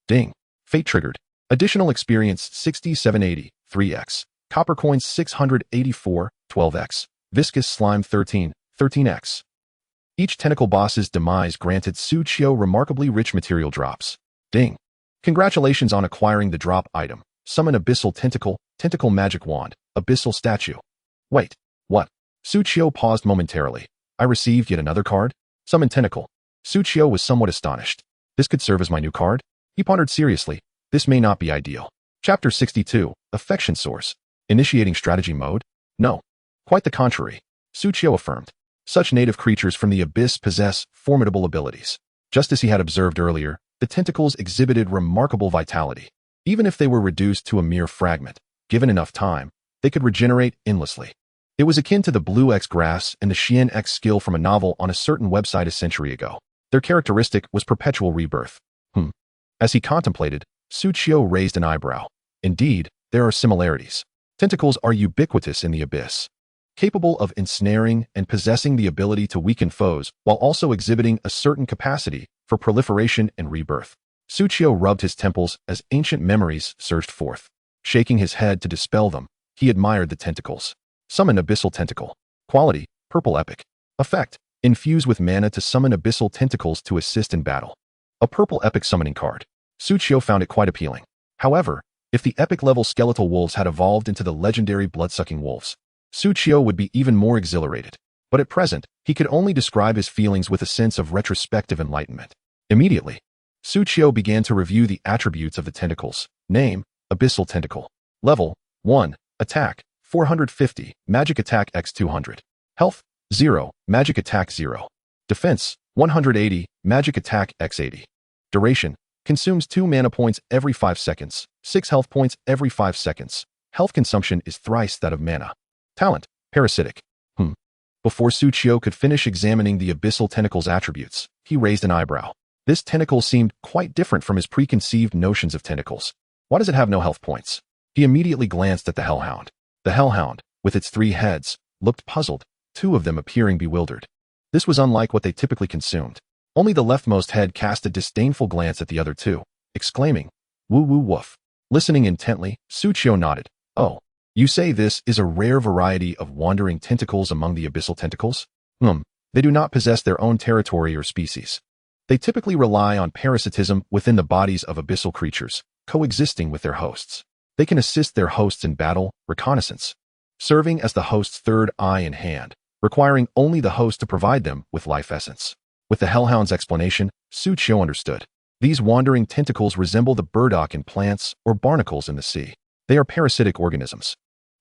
Ding! Fate triggered. Additional experience 6780, 3x, copper coins 684, 12x, viscous slime 13, 13x. Each tentacle boss's demise granted Suchio remarkably rich material drops. Ding! Congratulations on acquiring the drop item. Summon Abyssal Tentacle, Tentacle Magic Wand, Abyssal Statue. Wait, what? Suchio paused momentarily. I received yet another card? Summon Tentacle. Suchio was somewhat astonished. This could serve as my new card? He pondered seriously. This may not be ideal. Chapter 62, Affection Source. Initiating strategy mode? No. Quite the contrary. Suchio affirmed. Such native creatures from the abyss possess formidable abilities. Just as he had observed earlier, the tentacles exhibited remarkable vitality. Even if they were reduced to a mere fragment, given enough time, they could regenerate endlessly. It was akin to the Blue X grass and the Xian X skill from a novel on a certain website a century ago. Their characteristic was perpetual rebirth. As he contemplated, Suchio raised an eyebrow. Indeed, there are similarities. Tentacles are ubiquitous in the abyss, capable of ensnaring and possessing the ability to weaken foes while also exhibiting a certain capacity for proliferation and rebirth. Suchio rubbed his temples as ancient memories surged forth. Shaking his head to dispel them, he admired the tentacles. Summon Abyssal Tentacle. Quality, Purple Epic. Effect, infuse with mana to summon Abyssal Tentacles to assist in battle. A Purple Epic summoning card. Suchio found it quite appealing. However, if the epic-level skeletal wolves had evolved into the legendary blood-sucking wolves, Suchio would be even more exhilarated. But at present, he could only describe his feelings with a sense of retrospective enlightenment. Immediately, Suchio began to review the attributes of the tentacles. Name, Abyssal Tentacle. Level, 1. Attack, 450, Magic Attack x 200. Health, 0, Magic Attack 0. Defense, 180, Magic Attack x 80. Duration, consumes 2 mana points every 5 seconds, 6 health points every 5 seconds. Health consumption is thrice that of mana. Talent, Parasitic. Before Suchio could finish examining the Abyssal Tentacle's attributes, he raised an eyebrow. This tentacle seemed quite different from his preconceived notions of tentacles. Why does it have no health points? He immediately glanced at the hellhound. The hellhound, with its 3 heads, looked puzzled, 2 of them appearing bewildered. This was unlike what they typically consumed. Only the leftmost head cast a disdainful glance at the other 2, exclaiming, "Woo woo woof." Listening intently, Suchio nodded. "Oh, you say this is a rare variety of wandering tentacles among the abyssal tentacles? They do not possess their own territory or species. They typically rely on parasitism within the bodies of abyssal creatures, coexisting with their hosts. They can assist their hosts in battle, reconnaissance, serving as the host's third eye and hand, requiring only the host to provide them with life essence." With the hellhound's explanation, Suchio understood. These wandering tentacles resemble the burdock in plants or barnacles in the sea. They are parasitic organisms.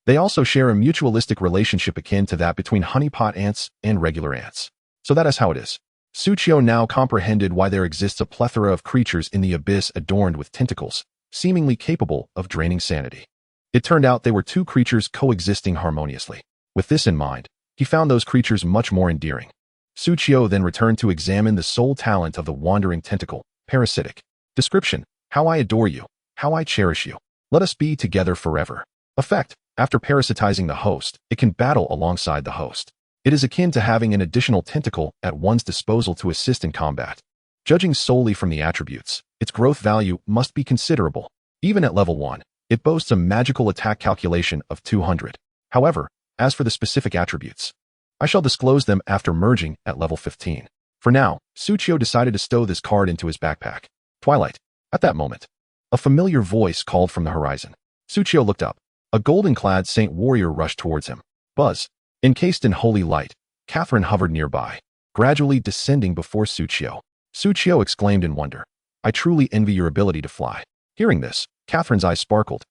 They also share a mutualistic relationship akin to that between honeypot ants and regular ants. So that is how it is. Suchio now comprehended why there exists a plethora of creatures in the abyss adorned with tentacles, seemingly capable of draining sanity. It turned out they were 2 creatures coexisting harmoniously. With this in mind, he found those creatures much more endearing. Suchio then returned to examine the sole talent of the wandering tentacle, Parasitic. Description: how I adore you, how I cherish you. Let us be together forever. Effect: after parasitizing the host, it can battle alongside the host. It is akin to having an additional tentacle at one's disposal to assist in combat. Judging solely from the attributes, its growth value must be considerable. Even at level 1, it boasts a magical attack calculation of 200. However, as for the specific attributes, I shall disclose them after merging at level 15. For now, Suchio decided to stow this card into his backpack. Twilight. At that moment, a familiar voice called from the horizon. Suchio looked up. A golden-clad saint warrior rushed towards him. Buzz. Encased in holy light, Catherine hovered nearby. gradually descending before Suchio. Suchio exclaimed in wonder. I truly envy your ability to fly. Hearing this, Catherine's eyes sparkled,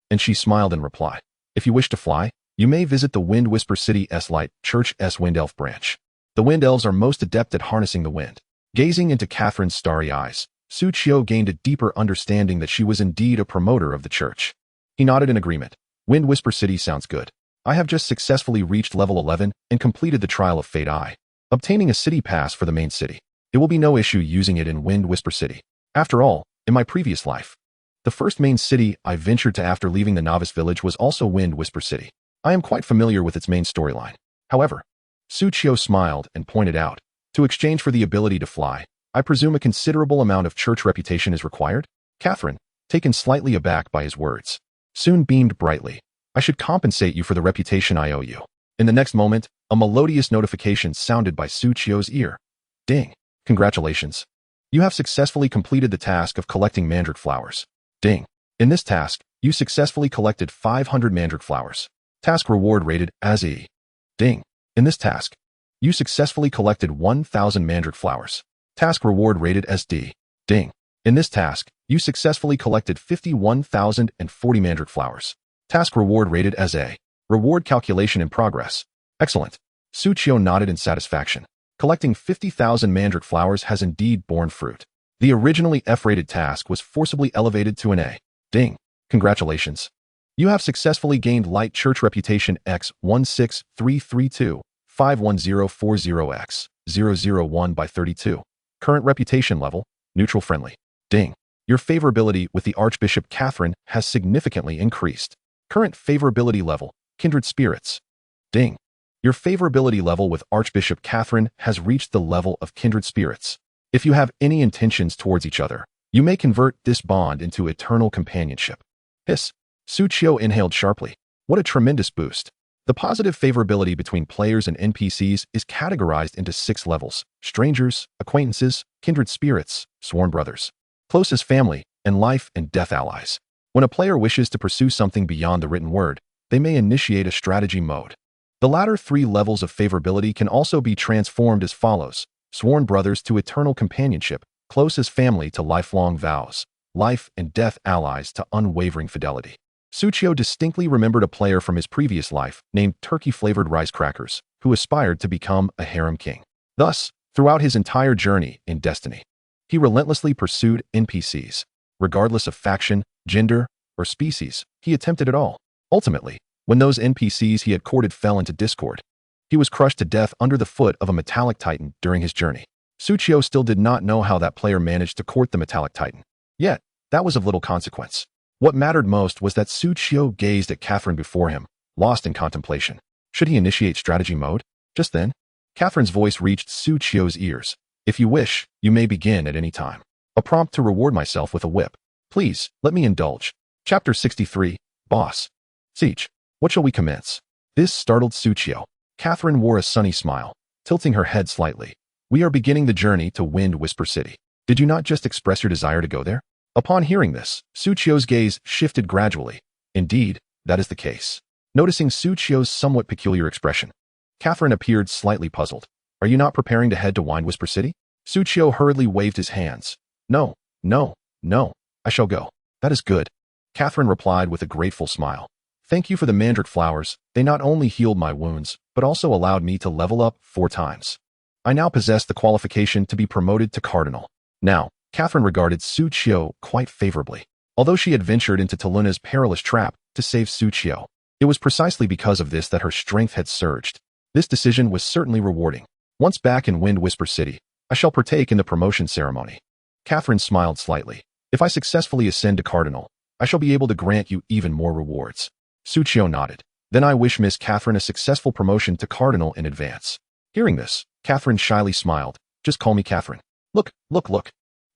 and she smiled in reply. If you wish to fly, you may visit the Wind Whisper City's Light Church's Wind Elf branch. The Wind Elves are most adept at harnessing the wind. Gazing into Catherine's starry eyes, Suchio gained a deeper understanding that she was indeed a promoter of the church. He nodded in agreement. Wind Whisper City sounds good. I have just successfully reached level 11 and completed the Trial of Fate I, obtaining a city pass for the main city. It will be no issue using it in Wind Whisper City. After all, in my previous life, the first main city I ventured to after leaving the novice village was also Wind Whisper City. I am quite familiar with its main storyline. However, Suchio smiled and pointed out, to exchange for the ability to fly, I presume a considerable amount of church reputation is required? Catherine, taken slightly aback by his words, soon beamed brightly. I should compensate you for the reputation I owe you. In the next moment, a melodious notification sounded by Suchio's ear. Ding. Congratulations. You have successfully completed the task of collecting mandrake flowers. Ding. In this task, you successfully collected 500 mandrake flowers. Task reward rated as E. Ding. In this task, you successfully collected 1,000 mandrake flowers. Task reward rated as D. Ding. In this task, you successfully collected 51,040 mandrake flowers. Task reward rated as A. Reward calculation in progress. Excellent. Suchio nodded in satisfaction. Collecting 50,000 mandrake flowers has indeed borne fruit. The originally F-rated task was forcibly elevated to an A. Ding. Congratulations. You have successfully gained Light Church Reputation X16332. 51040X001 by 32. Current reputation level, neutral friendly. Ding. Your favorability with the Archbishop Catherine has significantly increased. Current favorability level, kindred spirits. Ding. Your favorability level with Archbishop Catherine has reached the level of kindred spirits. If you have any intentions towards each other, you may convert this bond into eternal companionship. Hiss. Suchio inhaled sharply. What a tremendous boost. The positive favorability between players and NPCs is categorized into 6 levels: strangers, acquaintances, kindred spirits, sworn brothers, closest family, and life and death allies. When a player wishes to pursue something beyond the written word, they may initiate a strategy mode. The latter 3 levels of favorability can also be transformed as follows: sworn brothers to eternal companionship, closest family to lifelong vows, life and death allies to unwavering fidelity. Suchio distinctly remembered a player from his previous life named Turkey-Flavored Rice Crackers, who aspired to become a harem king. Thus, throughout his entire journey in Destiny, he relentlessly pursued NPCs. Regardless of faction, gender, or species, he attempted it all. Ultimately, when those NPCs he had courted fell into discord, he was crushed to death under the foot of a metallic titan during his journey. Suchio still did not know how that player managed to court the metallic titan. Yet, that was of little consequence. What mattered most was that Suchio gazed at Catherine before him, lost in contemplation. Should he initiate strategy mode? Just then, Catherine's voice reached Suchio's ears. If you wish, you may begin at any time. A prompt to reward myself with a whip. Please, let me indulge. Chapter 63, Boss. Siege. What shall we commence? This startled Suchio. Catherine wore a sunny smile, tilting her head slightly. We are beginning the journey to Wind Whisper City. Did you not just express your desire to go there? Upon hearing this, Suchio's gaze shifted gradually. Indeed, that is the case. Noticing Suchio's somewhat peculiar expression, Catherine appeared slightly puzzled. Are you not preparing to head to Wind Whisper City? Suchio hurriedly waved his hands. No, I shall go. That is good. Catherine replied with a grateful smile. Thank you for the mandrake flowers. They not only healed my wounds, but also allowed me to level up 4 times. I now possess the qualification to be promoted to Cardinal. Now, Catherine regarded Suchio quite favorably. Although she had ventured into Taluna's perilous trap to save Suchio, it was precisely because of this that her strength had surged. This decision was certainly rewarding. Once back in Wind Whisper City, I shall partake in the promotion ceremony. Catherine smiled slightly. If I successfully ascend to Cardinal, I shall be able to grant you even more rewards. Suchio nodded. Then I wish Miss Catherine a successful promotion to Cardinal in advance. Hearing this, Catherine shyly smiled. Just call me Catherine. Look.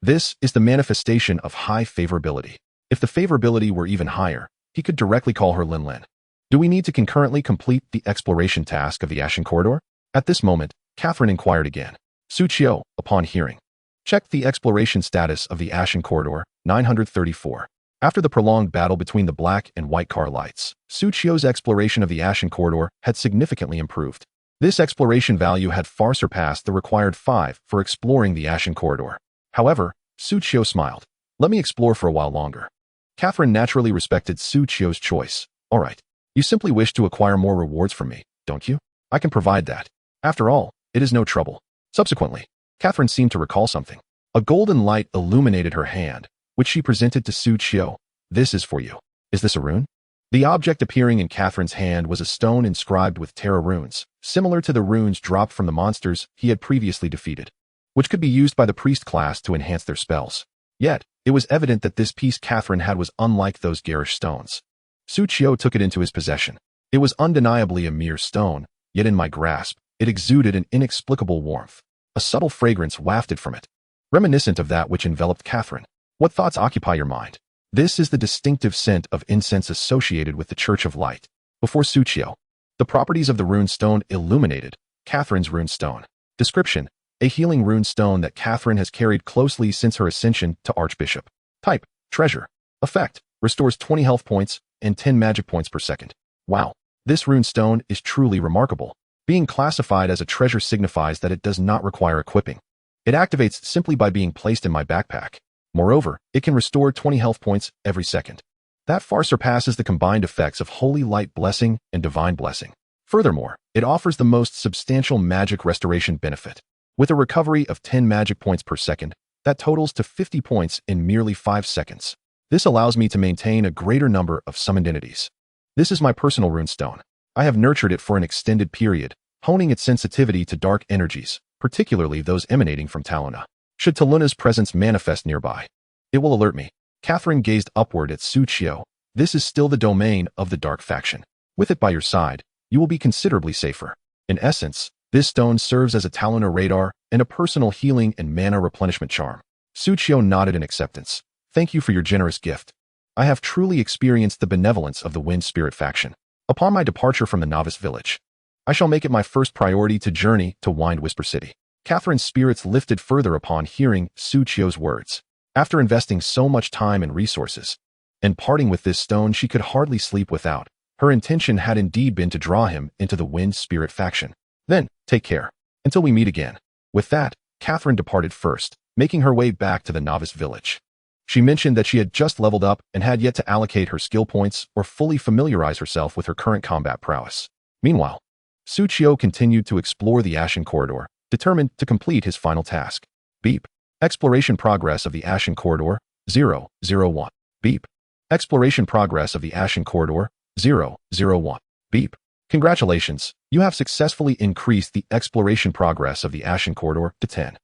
This is the manifestation of high favorability. If the favorability were even higher, he could directly call her Lin Lin. Do we need to concurrently complete the exploration task of the Ashen Corridor? At this moment, Catherine inquired again. Suchio, upon hearing, checked the exploration status of the Ashen Corridor, 934. After the prolonged battle between the black and white car lights, Suchio's exploration of the Ashen Corridor had significantly improved. This exploration value had far surpassed the required 5 for exploring the Ashen Corridor. However, Su Qiu smiled. Let me explore for a while longer. Catherine naturally respected Su Qiu's choice. All right. You simply wish to acquire more rewards from me, don't you? I can provide that. After all, it is no trouble. Subsequently, Catherine seemed to recall something. A golden light illuminated her hand, which she presented to Su Qiu. This is for you. Is this a rune? The object appearing in Catherine's hand was a stone inscribed with Terra runes, similar to the runes dropped from the monsters he had previously defeated, which could be used by the priest class to enhance their spells. Yet, it was evident that this piece Catherine had was unlike those garish stones. Su Qiu took it into his possession. It was undeniably a mere stone, yet in my grasp, it exuded an inexplicable warmth. A subtle fragrance wafted from it, reminiscent of that which enveloped Catherine. What thoughts occupy your mind? This is the distinctive scent of incense associated with the Church of Light. Before Su Qiu, the properties of the rune stone illuminated Catherine's rune stone. Description: a healing rune stone that Catherine has carried closely since her ascension to Archbishop. Type: treasure. Effect: restores 20 health points and 10 magic points per second. Wow, this rune stone is truly remarkable. Being classified as a treasure signifies that it does not require equipping. It activates simply by being placed in my backpack. Moreover, it can restore 20 health points every second. That far surpasses the combined effects of Holy Light Blessing and Divine Blessing. Furthermore, it offers the most substantial magic restoration benefit. With a recovery of 10 magic points per second, that totals to 50 points in merely 5 seconds. This allows me to maintain a greater number of summoned entities. This is my personal runestone. I have nurtured it for an extended period, honing its sensitivity to dark energies, particularly those emanating from Taluna. Should Taluna's presence manifest nearby, it will alert me. Catherine gazed upward at Su Qiu. This is still the domain of the dark faction. With it by your side, you will be considerably safer. In essence, this stone serves as a Taluna radar and a personal healing and mana replenishment charm. Su Qiu nodded in acceptance. Thank you for your generous gift. I have truly experienced the benevolence of the Wind Spirit faction. Upon my departure from the novice village, I shall make it my first priority to journey to Wind Whisper City. Catherine's spirits lifted further upon hearing Su Qiu's words. After investing so much time and resources, and parting with this stone she could hardly sleep without, her intention had indeed been to draw him into the Wind Spirit faction. Then, take care. Until we meet again. With that, Catherine departed first, making her way back to the novice village. She mentioned that she had just leveled up and had yet to allocate her skill points or fully familiarize herself with her current combat prowess. Meanwhile, Su Qiu continued to explore the Ashen Corridor, determined to complete his final task. Beep. Exploration progress of the Ashen Corridor, 001. Beep. Exploration progress of the Ashen Corridor, 001. Beep. Congratulations, you have successfully increased the exploration progress of the Ashen Corridor to 10.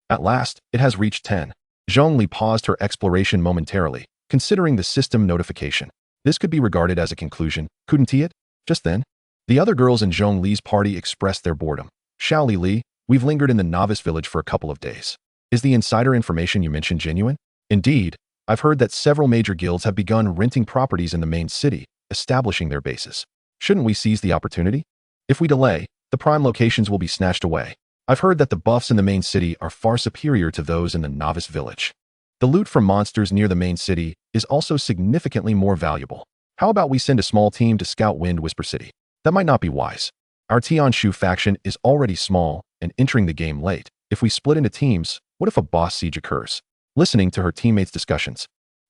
At last, it has reached 10. Zhongli paused her exploration momentarily, considering the system notification. This could be regarded as a conclusion, couldn't it? Just then, the other girls in Zhongli's party expressed their boredom. Shaoli Li, we've lingered in the novice village for a couple of days. Is the insider information you mentioned genuine? Indeed, I've heard that several major guilds have begun renting properties in the main city, establishing their bases. Shouldn't we seize the opportunity? If we delay, the prime locations will be snatched away. I've heard that the buffs in the main city are far superior to those in the novice village. The loot from monsters near the main city is also significantly more valuable. How about we send a small team to scout Wind Whisper City? That might not be wise. Our Tianshu faction is already small and entering the game late. If we split into teams, what if a boss siege occurs? Listening to her teammates' discussions,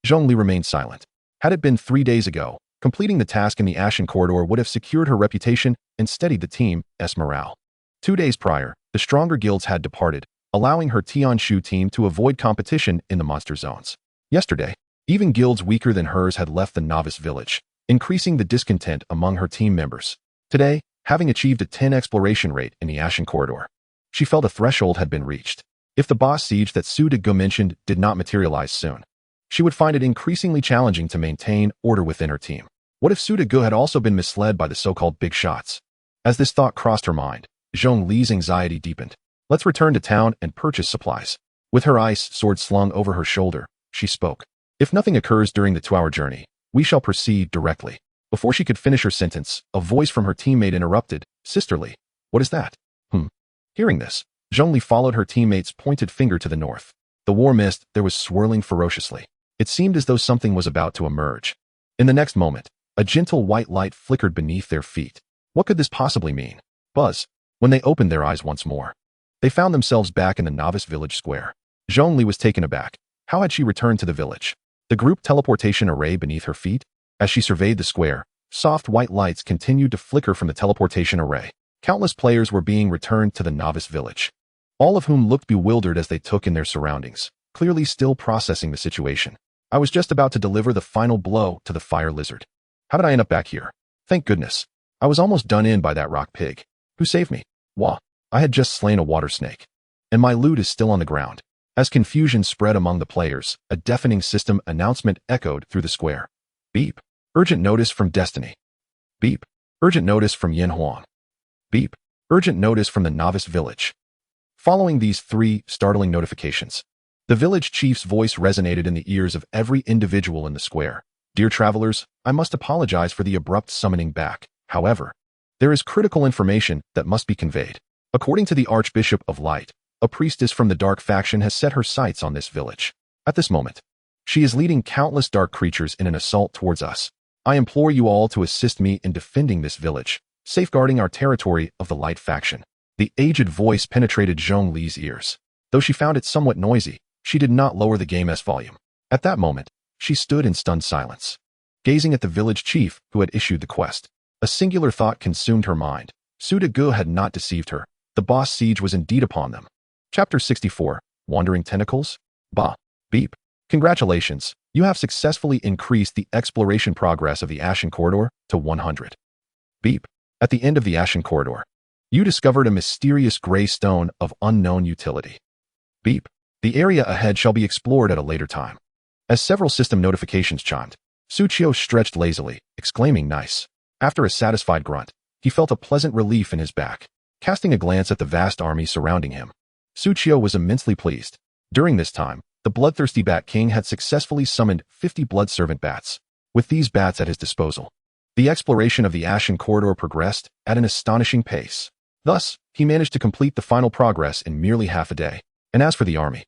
Zhongli remained silent. Had it been 3 days ago, completing the task in the Ashen Corridor would have secured her reputation and steadied the team's morale. 2 days prior, the stronger guilds had departed, allowing her Tianshu team to avoid competition in the monster zones. Yesterday, even guilds weaker than hers had left the novice village, increasing the discontent among her team members. Today, having achieved a 10 exploration rate in the Ashen Corridor, she felt a threshold had been reached. If the boss siege that Su De Gu mentioned did not materialize soon, she would find it increasingly challenging to maintain order within her team. What if Su De Gu had also been misled by the so-called big shots? As this thought crossed her mind, Zhong Li's anxiety deepened. Let's return to town and purchase supplies. With her ice sword slung over her shoulder, she spoke. If nothing occurs during the 2-hour journey, we shall proceed directly. Before she could finish her sentence, a voice from her teammate interrupted. Sisterly, what is that? Hearing this, Zhongli followed her teammate's pointed finger to the north. The war mist there was swirling ferociously. It seemed as though something was about to emerge. In the next moment, a gentle white light flickered beneath their feet. What could this possibly mean? Buzz. When they opened their eyes once more, they found themselves back in the novice village square. Zhongli was taken aback. How had she returned to the village? The group teleportation array beneath her feet? As she surveyed the square, soft white lights continued to flicker from the teleportation array. Countless players were being returned to the novice village, all of whom looked bewildered as they took in their surroundings, clearly still processing the situation. I was just about to deliver the final blow to the fire lizard. How did I end up back here? Thank goodness. I was almost done in by that rock pig. Who saved me? Wah. I had just slain a water snake. And my loot is still on the ground. As confusion spread among the players, a deafening system announcement echoed through the square. Beep. Urgent notice from Destiny. Beep. Urgent notice from Yin Huang. Beep. Urgent notice from the novice village. Following these three startling notifications, the village chief's voice resonated in the ears of every individual in the square. Dear travelers, I must apologize for the abrupt summoning back. However, there is critical information that must be conveyed. According to the Archbishop of Light, a priestess from the Dark faction has set her sights on this village. At this moment, she is leading countless dark creatures in an assault towards us. I implore you all to assist me in defending this village, safeguarding our territory of the Light faction. The aged voice penetrated Zhongli's ears. Though she found it somewhat noisy, she did not lower the game's volume. At that moment, she stood in stunned silence, gazing at the village chief who had issued the quest. A singular thought consumed her mind. Su De Gu had not deceived her. The boss siege was indeed upon them. Chapter 64, Wandering Tentacles? Bah. Beep. Congratulations, you have successfully increased the exploration progress of the Ashen Corridor to 100. Beep. At the end of the Ashen Corridor, you discovered a mysterious gray stone of unknown utility. Beep. The area ahead shall be explored at a later time. As several system notifications chimed, Suchio stretched lazily, exclaiming nice. After a satisfied grunt, he felt a pleasant relief in his back. Casting a glance at the vast army surrounding him, Suchio was immensely pleased. During this time, the bloodthirsty Bat King had successfully summoned 50 blood servant bats. With these bats at his disposal, the exploration of the Ashen Corridor progressed at an astonishing pace. Thus, he managed to complete the final progress in merely half a day. And as for the army,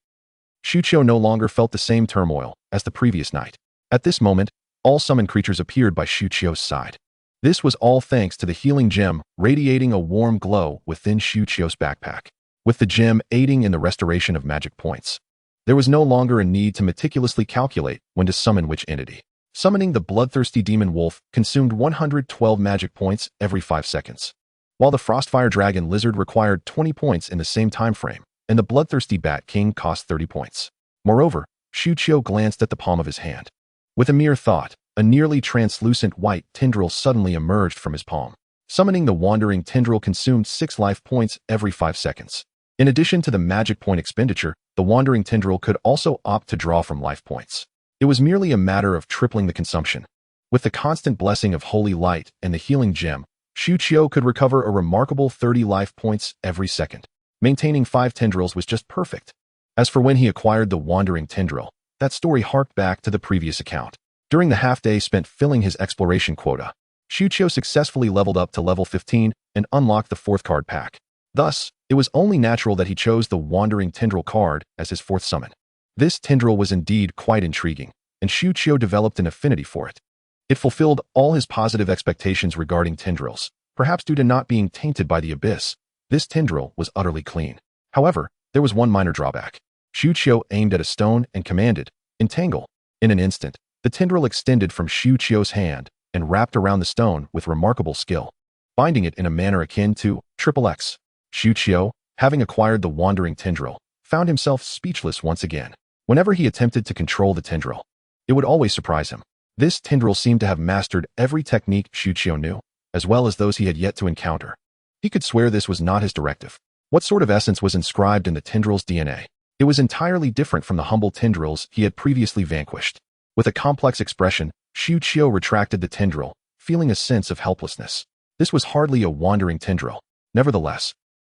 Shuchio no longer felt the same turmoil as the previous night. At this moment, all summoned creatures appeared by Shuchio's side. This was all thanks to the healing gem radiating a warm glow within Shuchio's backpack. With the gem aiding in the restoration of magic points, there was no longer a need to meticulously calculate when to summon which entity. Summoning the bloodthirsty demon wolf consumed 112 magic points every 5 seconds, while the Frostfire Dragon Lizard required 20 points in the same time frame, and the bloodthirsty Bat King cost 30 points. Moreover, Shuchio glanced at the palm of his hand. With a mere thought, a nearly translucent white tendril suddenly emerged from his palm. Summoning the wandering tendril consumed 6 life points every 5 seconds. In addition to the magic point expenditure, the wandering tendril could also opt to draw from life points. It was merely a matter of tripling the consumption. With the constant blessing of holy light and the healing gem, Shuchio could recover a remarkable 30 life points every second. Maintaining 5 tendrils was just perfect. As for when he acquired the wandering tendril, that story harked back to the previous account. During the half-day spent filling his exploration quota, Shuchio successfully leveled up to level 15 and unlocked the 4th card pack. Thus, it was only natural that he chose the Wandering Tendril card as his 4th summon. This tendril was indeed quite intriguing, and Shuchio developed an affinity for it. It fulfilled all his positive expectations regarding tendrils. Perhaps due to not being tainted by the abyss, this tendril was utterly clean. However, there was one minor drawback. Shuchio aimed at a stone and commanded, "Entangle." In an instant, the tendril extended from Shuchio's hand and wrapped around the stone with remarkable skill, binding it in a manner akin to XXX. Shuchio, having acquired the wandering tendril, found himself speechless once again. Whenever he attempted to control the tendril, it would always surprise him. This tendril seemed to have mastered every technique Shuchio knew, as well as those he had yet to encounter. He could swear this was not his directive. What sort of essence was inscribed in the tendril's DNA? It was entirely different from the humble tendrils he had previously vanquished. With a complex expression, Shuchio retracted the tendril, feeling a sense of helplessness. This was hardly a wandering tendril. Nevertheless,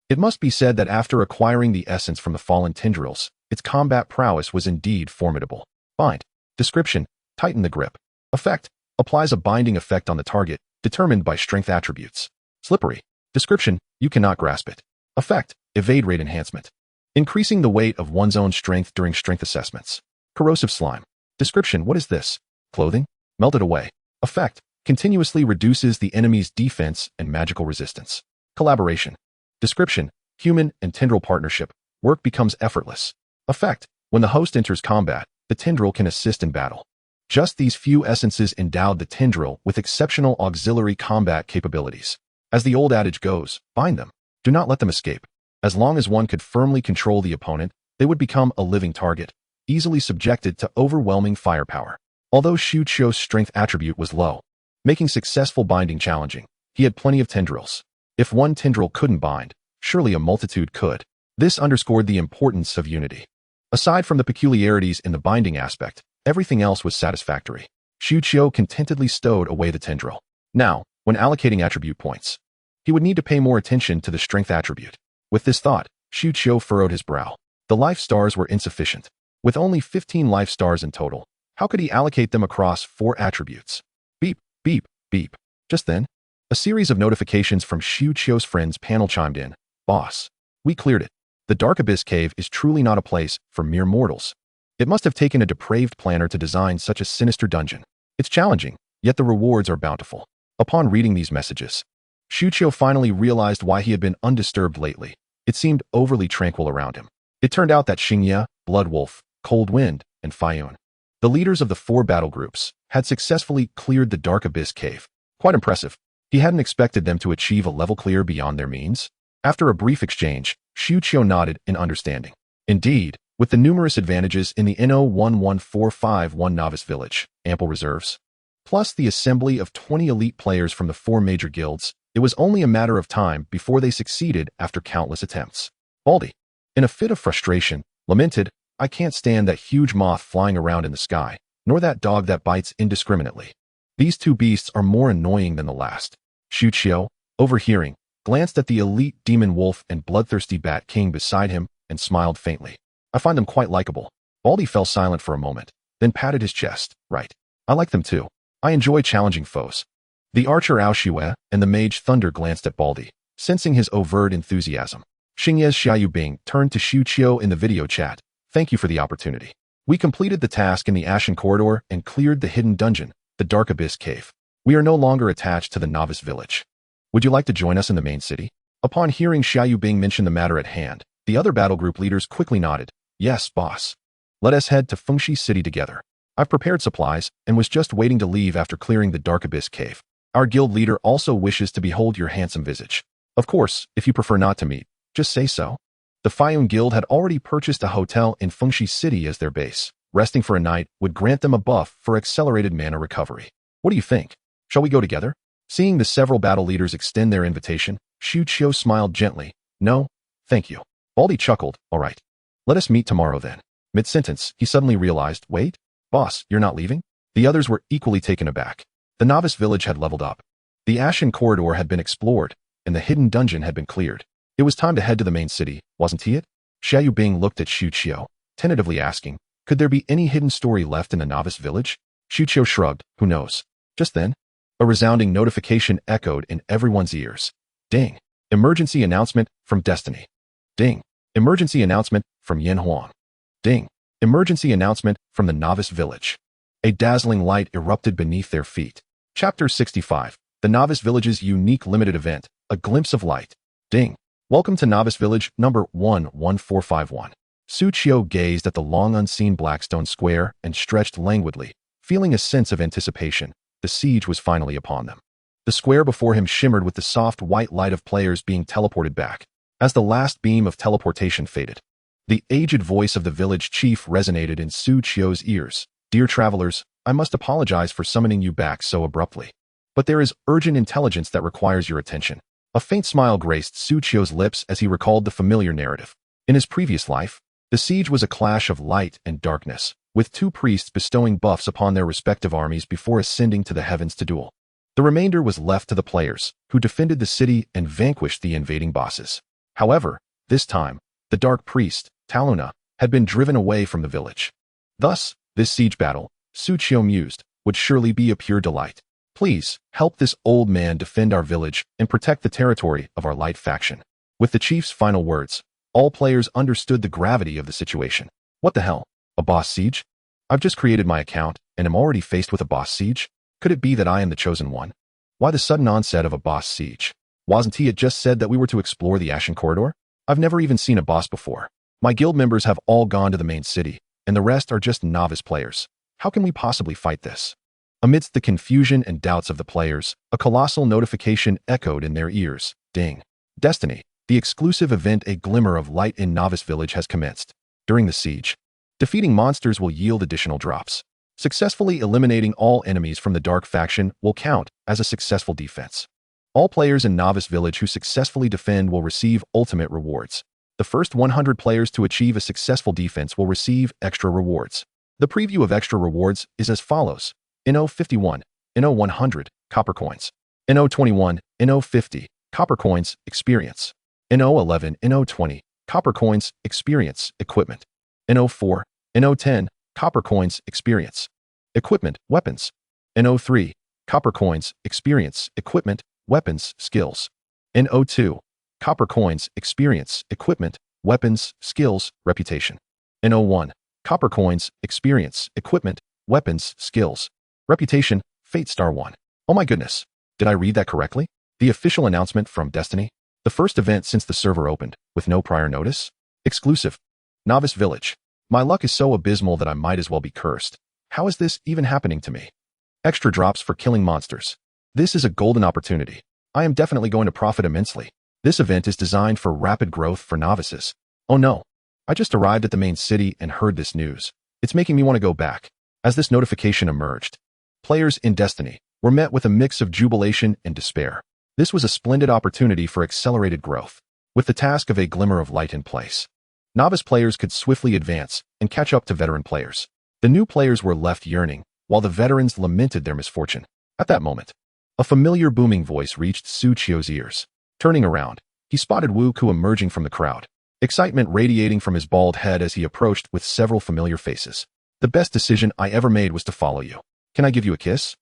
it must be said that after acquiring the essence from the fallen tendrils, its combat prowess was indeed formidable. Bind. Description: tighten the grip. Effect: applies a binding effect on the target, determined by strength attributes. Slippery. Description: you cannot grasp it. Effect: evade rate enhancement, increasing the weight of one's own strength during strength assessments. Corrosive slime. Description: what is this? Clothing? Melted away. Effect: continuously reduces the enemy's defense and magical resistance. Collaboration. Description: human and tendril partnership. Work becomes effortless. Effect: when the host enters combat, the tendril can assist in battle. Just these few essences endowed the tendril with exceptional auxiliary combat capabilities. As the old adage goes, bind them. Do not let them escape. As long as one could firmly control the opponent, they would become a living target, easily subjected to overwhelming firepower. Although Shu Qiu's strength attribute was low, making successful binding challenging, he had plenty of tendrils. If one tendril couldn't bind, surely a multitude could. This underscored the importance of unity. Aside from the peculiarities in the binding aspect, everything else was satisfactory. Shu Qiu contentedly stowed away the tendril. Now, when allocating attribute points, he would need to pay more attention to the strength attribute. With this thought, Shu Qiu furrowed his brow. The life stars were insufficient. With only 15 life stars in total, how could he allocate them across 4 attributes? Beep, beep, beep. Just then, a series of notifications from Shu Qiu's friends panel chimed in. Boss, we cleared it. The Dark Abyss Cave is truly not a place for mere mortals. It must have taken a depraved planner to design such a sinister dungeon. It's challenging, yet the rewards are bountiful. Upon reading these messages, Shu Qiu finally realized why he had been undisturbed lately. It seemed overly tranquil around him. It turned out that Xingye, Bloodwolf, Cold Wind, and Faiyun, the leaders of the 4 battle groups, had successfully cleared the Dark Abyss Cave. Quite impressive. He hadn't expected them to achieve a level clear beyond their means. After a brief exchange, Shu Qiu nodded in understanding. Indeed, with the numerous advantages in the NO11451 Novice Village, ample reserves, plus the assembly of 20 elite players from the 4 major guilds, it was only a matter of time before they succeeded after countless attempts. Baldy, in a fit of frustration, lamented, I can't stand that huge moth flying around in the sky, nor that dog that bites indiscriminately. These 2 beasts are more annoying than the last. Shu Qiu, overhearing, glanced at the elite demon wolf and bloodthirsty bat king beside him and smiled faintly. I find them quite likable. Baldy fell silent for a moment, then patted his chest. Right. I like them too. I enjoy challenging foes. The archer Aoshue and the mage Thunder glanced at Baldy, sensing his overt enthusiasm. Xingye's Xiaoyu Bing turned to Shu Qiu in the video chat. Thank you for the opportunity. We completed the task in the Ashen Corridor and cleared the hidden dungeon, the Dark Abyss Cave. We are no longer attached to the Novice Village. Would you like to join us in the main city? Upon hearing Xiaoyu Bing mention the matter at hand, the other battle group leaders quickly nodded. Yes, boss. Let us head to Fengxi City together. I've prepared supplies and was just waiting to leave after clearing the Dark Abyss Cave. Our guild leader also wishes to behold your handsome visage. Of course, if you prefer not to meet, just say so. The Faiyun Guild had already purchased a hotel in Fengxi City as their base. Resting for a night would grant them a buff for accelerated mana recovery. What do you think? Shall we go together? Seeing the several battle leaders extend their invitation, Shu Qiu smiled gently. No, thank you. Baldy chuckled. All right. Let us meet tomorrow then. Mid-sentence, he suddenly realized, wait, boss, you're not leaving? The others were equally taken aback. The Novice Village had leveled up. The Ashen Corridor had been explored, and the hidden dungeon had been cleared. It was time to head to the main city, wasn't it? Xiaoyu Bing looked at Shu Qiu, tentatively asking, could there be any hidden story left in the Novice Village? Shu Qiu shrugged, who knows? Just then, a resounding notification echoed in everyone's ears. Ding. Emergency announcement from Destiny. Ding. Emergency announcement from Yin Huang. Ding. Emergency announcement from the Novice Village. A dazzling light erupted beneath their feet. Chapter 65. The Novice Village's unique limited event. A glimpse of light. Ding. Welcome to Novice Village number 11451. Su Qiu gazed at the long unseen Blackstone Square and stretched languidly, feeling a sense of anticipation. The siege was finally upon them. The square before him shimmered with the soft white light of players being teleported back. As the last beam of teleportation faded, the aged voice of the village chief resonated in Su Qiu's ears. Dear travelers, I must apologize for summoning you back so abruptly. But there is urgent intelligence that requires your attention. A faint smile graced Su Qiu's lips as he recalled the familiar narrative. In his previous life, the siege was a clash of light and darkness, with 2 priests bestowing buffs upon their respective armies before ascending to the heavens to duel. The remainder was left to the players, who defended the city and vanquished the invading bosses. However, this time, the Dark Priest, Taluna, had been driven away from the village. Thus, this siege battle, Su Qiu mused, would surely be a pure delight. Please, help this old man defend our village and protect the territory of our light faction. With the chief's final words, all players understood the gravity of the situation. What the hell? A boss siege? I've just created my account and am already faced with a boss siege? Could it be that I am the chosen one? Why the sudden onset of a boss siege? Wasn't he? It just said that we were to explore the Ashen Corridor? I've never even seen a boss before. My guild members have all gone to the main city, and the rest are just novice players. How can we possibly fight this? Amidst the confusion and doubts of the players, a colossal notification echoed in their ears. Ding. Destiny, the exclusive event A Glimmer of Light in Novice Village has commenced. During the siege, defeating monsters will yield additional drops. Successfully eliminating all enemies from the Dark Faction will count as a successful defense. All players in Novice Village who successfully defend will receive ultimate rewards. The first 100 players to achieve a successful defense will receive extra rewards. The preview of extra rewards is as follows. NO 51, NO 100, copper coins. NO 21, NO 50, copper coins, experience. NO 11, NO 20, copper coins, experience, equipment. NO 4, NO 10, copper coins, experience. Equipment, weapons. NO 3, copper coins, experience, equipment, weapons, skills. NO 2, copper coins, experience, equipment, weapons, skills, reputation. NO 1, copper coins, experience, equipment, weapons, skills. Reputation, Fate Star 1. Oh my goodness. Did I read that correctly? The official announcement from Destiny? The first event since the server opened, with no prior notice? Exclusive. Novice Village. My luck is so abysmal that I might as well be cursed. How is this even happening to me? Extra drops for killing monsters. This is a golden opportunity. I am definitely going to profit immensely. This event is designed for rapid growth for novices. Oh no. I just arrived at the main city and heard this news. It's making me want to go back. As this notification emerged, players in Destiny were met with a mix of jubilation and despair. This was a splendid opportunity for accelerated growth. With the task of A Glimmer of Light in place, novice players could swiftly advance and catch up to veteran players. The new players were left yearning, while the veterans lamented their misfortune. At that moment, a familiar booming voice reached Suchio's ears. Turning around, he spotted Wu-Ku emerging from the crowd, excitement radiating from his bald head as he approached with several familiar faces. The best decision I ever made was to follow you. Can I give you a kiss?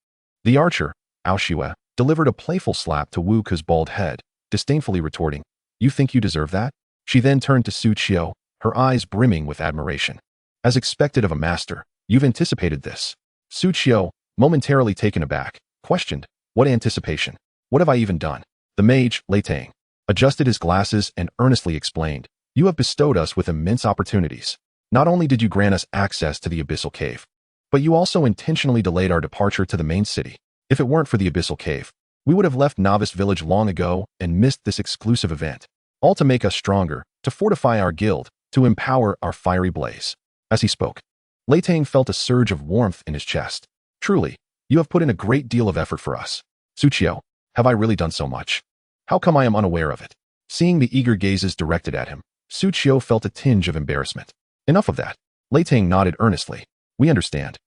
The archer, Aoshue, delivered a playful slap to Wu-Ku's bald head, disdainfully retorting, "You think you deserve that?" She then turned to Suchio, her eyes brimming with admiration. As expected of a master, you've anticipated this. Suchio, momentarily taken aback, questioned, "What anticipation? What have I even done?" The mage, Leitang, adjusted his glasses and earnestly explained, "You have bestowed us with immense opportunities. Not only did you grant us access to the Abyssal Cave, but you also intentionally delayed our departure to the main city. If it weren't for the Abyssal Cave, we would have left Novice Village long ago and missed this exclusive event. All to make us stronger, to fortify our guild, to empower our fiery blaze." As he spoke, Leitang felt a surge of warmth in his chest. "Truly, you have put in a great deal of effort for us. Suchio, have I really done so much? How come I am unaware of it?" Seeing the eager gazes directed at him, Suchio felt a tinge of embarrassment. "Enough of that." Leitang nodded earnestly. "We understand.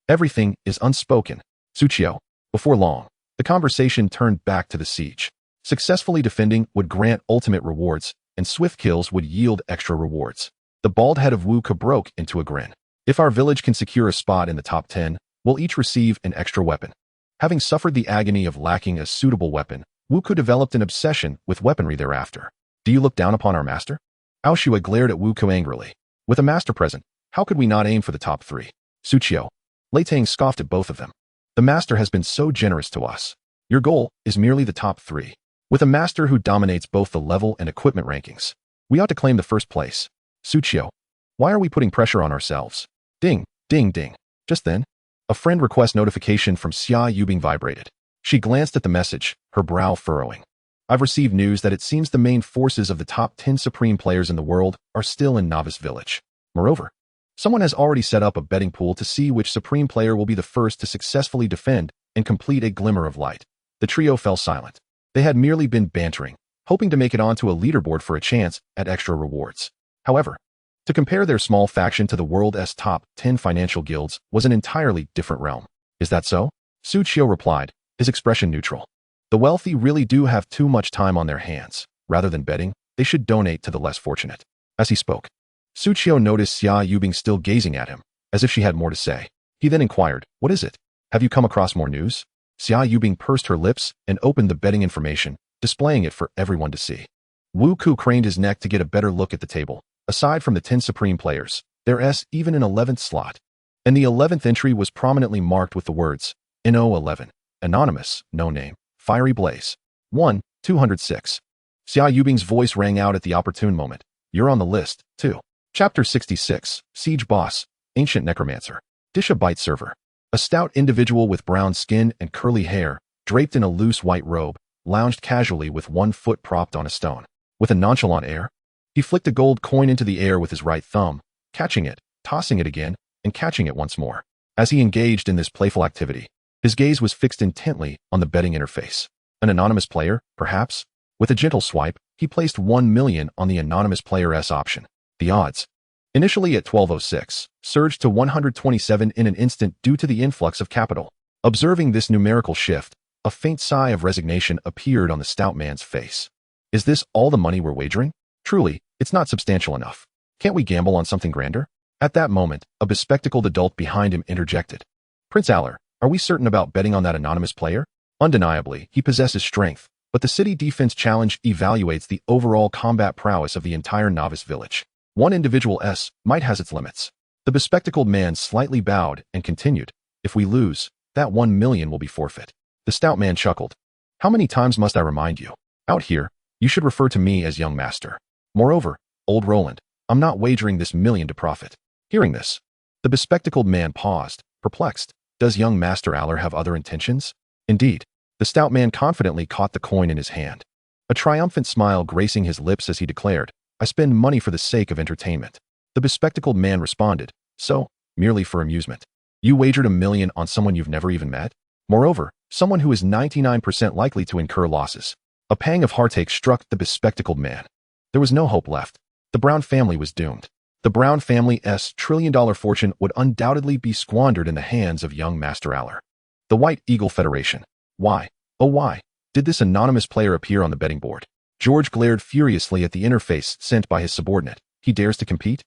Everything is unspoken." Suchio. Before long, the conversation turned back to the siege. Successfully defending would grant ultimate rewards, and swift kills would yield extra rewards. The bald head of Wu-Ku broke into a grin. "If our village can secure a spot in the top 10, we'll each receive an extra weapon." Having suffered the agony of lacking a suitable weapon, Wu-Ku developed an obsession with weaponry thereafter. "Do you look down upon our master?" Aoshue glared at Wu-Ku angrily. "With a master present, how could we not aim for the top 3? Suchio. Leitang scoffed at both of them. "The master has been so generous to us. Your goal is merely the top 3. With a master who dominates both the level and equipment rankings, we ought to claim the first place." Suchio. "Why are we putting pressure on ourselves?" Ding, ding, ding. Just then, a friend request notification from Xia Yubing vibrated. She glanced at the message, her brow furrowing. "I've received news that it seems the main forces of the top 10 supreme players in the world are still in Novice Village. Moreover, someone has already set up a betting pool to see which supreme player will be the first to successfully defend and complete A Glimmer of Light." The trio fell silent. They had merely been bantering, hoping to make it onto a leaderboard for a chance at extra rewards. However, to compare their small faction to the world's top 10 financial guilds was an entirely different realm. "Is that so?" Suchio replied, his expression neutral. "The wealthy really do have too much time on their hands. Rather than betting, they should donate to the less fortunate." As he spoke, Suchio noticed Xia Yubing still gazing at him, as if she had more to say. He then inquired, "What is it? Have you come across more news?" Xia Yubing pursed her lips and opened the betting information, displaying it for everyone to see. Wu-Ku craned his neck to get a better look at the table. Aside from the 10 supreme players, there's even an 11th slot. And the 11th entry was prominently marked with the words, NO11, Anonymous, No Name, Fiery Blaze. 1, 206. Xia Yubing's voice rang out at the opportune moment. You're on the list, too. Chapter 66. Siege Boss. Ancient Necromancer. Disha Byte Server. A stout individual with brown skin and curly hair, draped in a loose white robe, lounged casually with one foot propped on a stone. With a nonchalant air, he flicked a gold coin into the air with his right thumb, catching it, tossing it again, and catching it once more. As he engaged in this playful activity, his gaze was fixed intently on the betting interface. An anonymous player, perhaps? With a gentle swipe, he placed 1 million on the anonymous player's option. The odds, initially at 1206, surged to 127 in an instant due to the influx of capital. Observing this numerical shift, a faint sigh of resignation appeared on the stout man's face. Is this all the money we're wagering? Truly, it's not substantial enough. Can't we gamble on something grander? At that moment, a bespectacled adult behind him interjected. Prince Aller, are we certain about betting on that anonymous player? Undeniably, he possesses strength, but the city defense challenge evaluates the overall combat prowess of the entire novice village. One individual might has its limits. The bespectacled man slightly bowed and continued. If we lose, that 1 million will be forfeit. The stout man chuckled. How many times must I remind you? Out here, you should refer to me as young master. Moreover, old Roland, I'm not wagering this million to profit. Hearing this, the bespectacled man paused, perplexed. Does young Master Aller have other intentions? Indeed, the stout man confidently caught the coin in his hand. A triumphant smile gracing his lips as he declared, I spend money for the sake of entertainment. The bespectacled man responded, so, merely for amusement. You wagered 1 million on someone you've never even met? Moreover, someone who is 99% likely to incur losses. A pang of heartache struck the bespectacled man. There was no hope left. The Brown family was doomed. The Brown family's trillion-dollar fortune would undoubtedly be squandered in the hands of young Master Aller. The White Eagle Federation. Why, oh why, did this anonymous player appear on the betting board? George glared furiously at the interface sent by his subordinate. He dares to compete?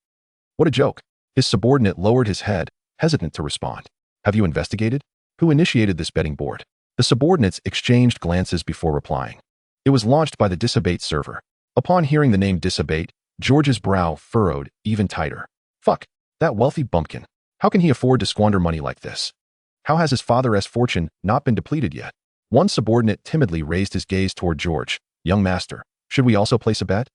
What a joke. His subordinate lowered his head, hesitant to respond. Have you investigated? Who initiated this betting board? The subordinates exchanged glances before replying. It was launched by the Disabate server. Upon hearing the name Disabate, George's brow furrowed even tighter. Fuck, that wealthy bumpkin. How can he afford to squander money like this? How has his father's fortune not been depleted yet? One subordinate timidly raised his gaze toward George. Young master, should we also place a bet?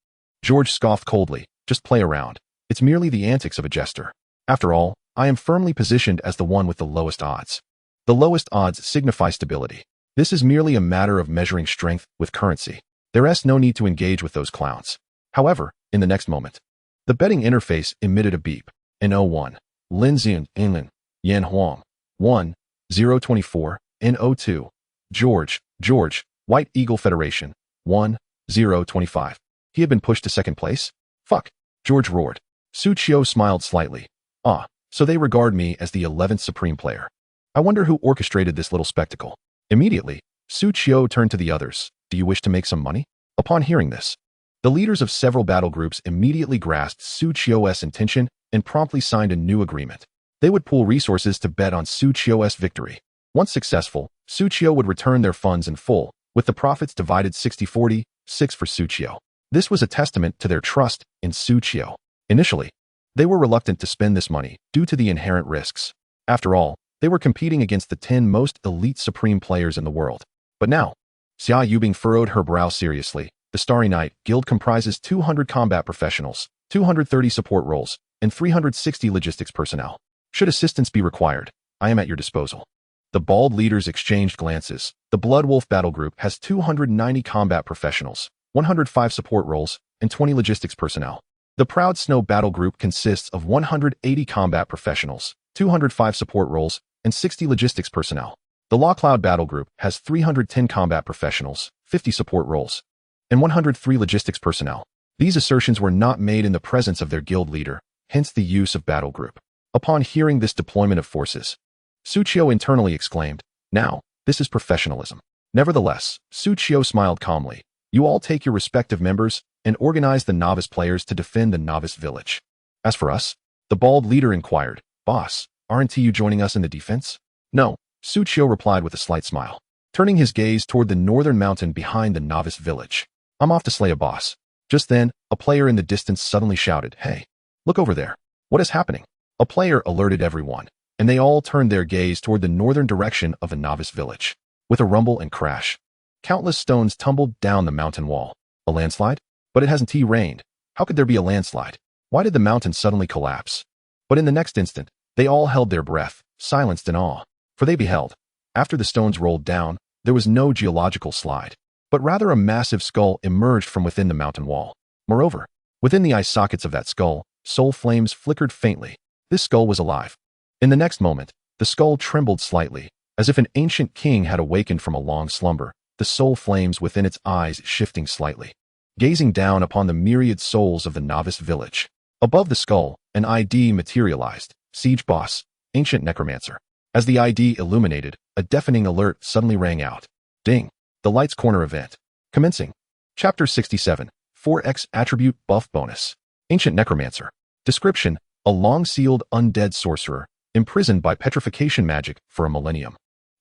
George scoffed coldly. Just play around. It's merely the antics of a jester. After all, I am firmly positioned as the one with the lowest odds. The lowest odds signify stability. This is merely a matter of measuring strength with currency. There's no need to engage with those clowns. However, in the next moment, the betting interface emitted a beep. N01, Lin Xian, Inlin, Yan Huang, 1, 024, N02, George, White Eagle Federation, 1, 025. He had been pushed to second place? Fuck, George roared. Su Qiu smiled slightly. Ah, so they regard me as the 11th supreme player. I wonder who orchestrated this little spectacle. Immediately, Su Qiu turned to the others. Do you wish to make some money? Upon hearing this, the leaders of several battle groups immediately grasped Su Qiu's intention and promptly signed a new agreement. They would pool resources to bet on Su Qiu's victory. Once successful, Su Qiu would return their funds in full, with the profits divided 60-40, 6 for Su Qiu. This was a testament to their trust in Su Qiu. Initially, they were reluctant to spend this money due to the inherent risks. After all, they were competing against the 10 most elite supreme players in the world. But now, Xia Yubing furrowed her brow seriously. The Starry Night Guild comprises 200 combat professionals, 230 support roles, and 360 logistics personnel. Should assistance be required, I am at your disposal. The bald leaders exchanged glances. The Blood Wolf Battle Group has 290 combat professionals, 105 support roles, and 20 logistics personnel. The Proud Snow Battle Group consists of 180 combat professionals, 205 support roles, and 60 logistics personnel. The Law Cloud Battle Group has 310 combat professionals, 50 support roles, and 103 logistics personnel. These assertions were not made in the presence of their guild leader, hence the use of battle group. Upon hearing this deployment of forces, Su Qiu internally exclaimed, now, this is professionalism. Nevertheless, Su Qiu smiled calmly. You all take your respective members and organize the novice players to defend the novice village. As for us, the bald leader inquired, Boss, aren't you joining us in the defense? No, Su Qiu replied with a slight smile, turning his gaze toward the northern mountain behind the novice village. I'm off to slay a boss. Just then, a player in the distance suddenly shouted, Hey, look over there. What is happening? A player alerted everyone, and they all turned their gaze toward the northern direction of the novice village. With a rumble and crash, Countless stones tumbled down the mountain wall. A landslide? But it hasn't rained. How could there be a landslide? Why did the mountain suddenly collapse? But in the next instant, they all held their breath, silenced in awe. For they beheld, after the stones rolled down, there was no geological slide, but rather a massive skull emerged from within the mountain wall. Moreover, within the eye sockets of that skull, soul flames flickered faintly. This skull was alive. In the next moment, the skull trembled slightly, as if an ancient king had awakened from a long slumber, the soul flames within its eyes shifting slightly, gazing down upon the myriad souls of the novice village. Above the skull, an ID materialized. Siege Boss, Ancient Necromancer. As the ID illuminated, a deafening alert suddenly rang out. Ding! The Lights Corner event. Commencing. Chapter 67. 4x Attribute Buff Bonus. Ancient Necromancer. Description: a long-sealed undead sorcerer, imprisoned by petrification magic for a millennium,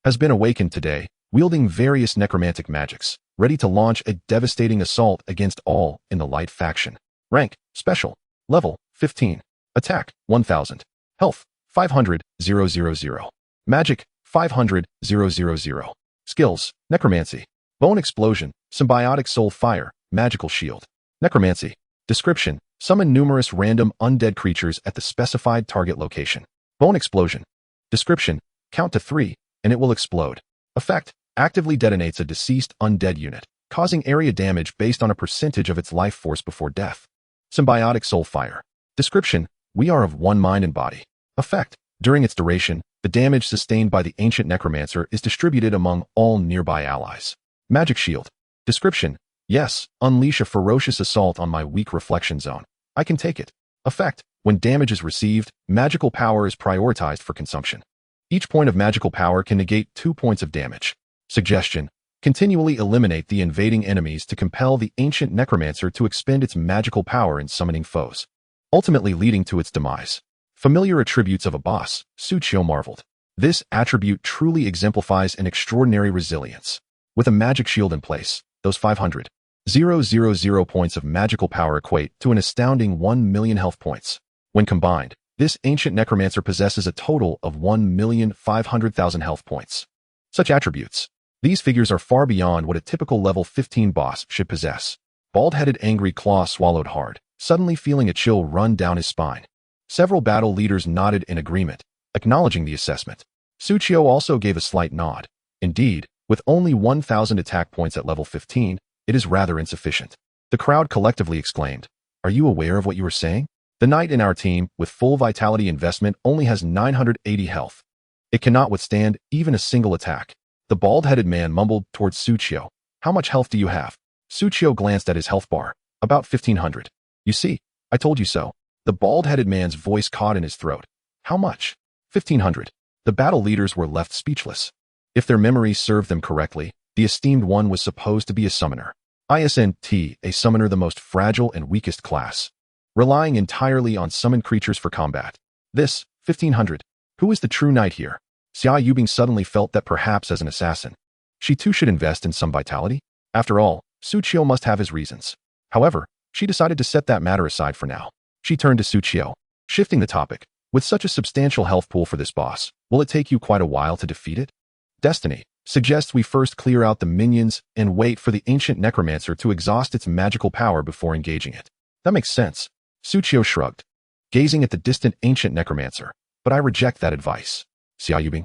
has been awakened today, wielding various necromantic magics, ready to launch a devastating assault against all in the Light faction. Rank: Special. Level: 15. Attack: 1000. Health: 500,000. Magic: 500,000. Skills: Necromancy. Bone Explosion, Symbiotic Soul Fire, Magical Shield. Necromancy. Description: summon numerous random undead creatures at the specified target location. Bone Explosion. Description: count to 3, and it will explode. Effect: actively detonates a deceased undead unit, causing area damage based on a percentage of its life force before death. Symbiotic Soul Fire. Description: we are of one mind and body. Effect: during its duration, the damage sustained by the Ancient Necromancer is distributed among all nearby allies. Magic Shield. Description: yes, unleash a ferocious assault on my weak reflection zone. I can take it. Effect: when damage is received, magical power is prioritized for consumption. Each point of magical power can negate 2 points of damage. Suggestion: continually eliminate the invading enemies to compel the Ancient Necromancer to expend its magical power in summoning foes, ultimately leading to its demise. Familiar attributes of a boss, Suchio marveled. This attribute truly exemplifies an extraordinary resilience. With a magic shield in place, those 500,000 points of magical power equate to an astounding 1 million health points. When combined, this Ancient Necromancer possesses a total of 1,500,000 health points. Such attributes. These figures are far beyond what a typical level 15 boss should possess. Bald-headed Angry Claw swallowed hard, suddenly feeling a chill run down his spine. Several battle leaders nodded in agreement, acknowledging the assessment. Suchio also gave a slight nod. Indeed, with only 1,000 attack points at level 15, it is rather insufficient. The crowd collectively exclaimed, "Are you aware of what you are saying? The knight in our team, with full vitality investment, only has 980 health. It cannot withstand even a single attack." The bald-headed man mumbled towards Suchio. "How much health do you have?" Suchio glanced at his health bar. "About 1,500. You see, I told you so." The bald-headed man's voice caught in his throat. "How much?" 1,500. The battle leaders were left speechless. If their memories served them correctly, the esteemed one was supposed to be a summoner. ISNT, a summoner, the most fragile and weakest class, relying entirely on summoned creatures for combat. This, 1,500. Who is the true knight here? Xia Yubing suddenly felt that perhaps as an assassin, she too should invest in some vitality. After all, Suchio must have his reasons. However, she decided to set that matter aside for now. She turned to Suchio, shifting the topic. "With such a substantial health pool for this boss, will it take you quite a while to defeat it?" "Destiny suggests we first clear out the minions and wait for the Ancient Necromancer to exhaust its magical power before engaging it." "That makes sense." Suchio shrugged, gazing at the distant Ancient Necromancer. "But I reject that advice, Xia Yubing."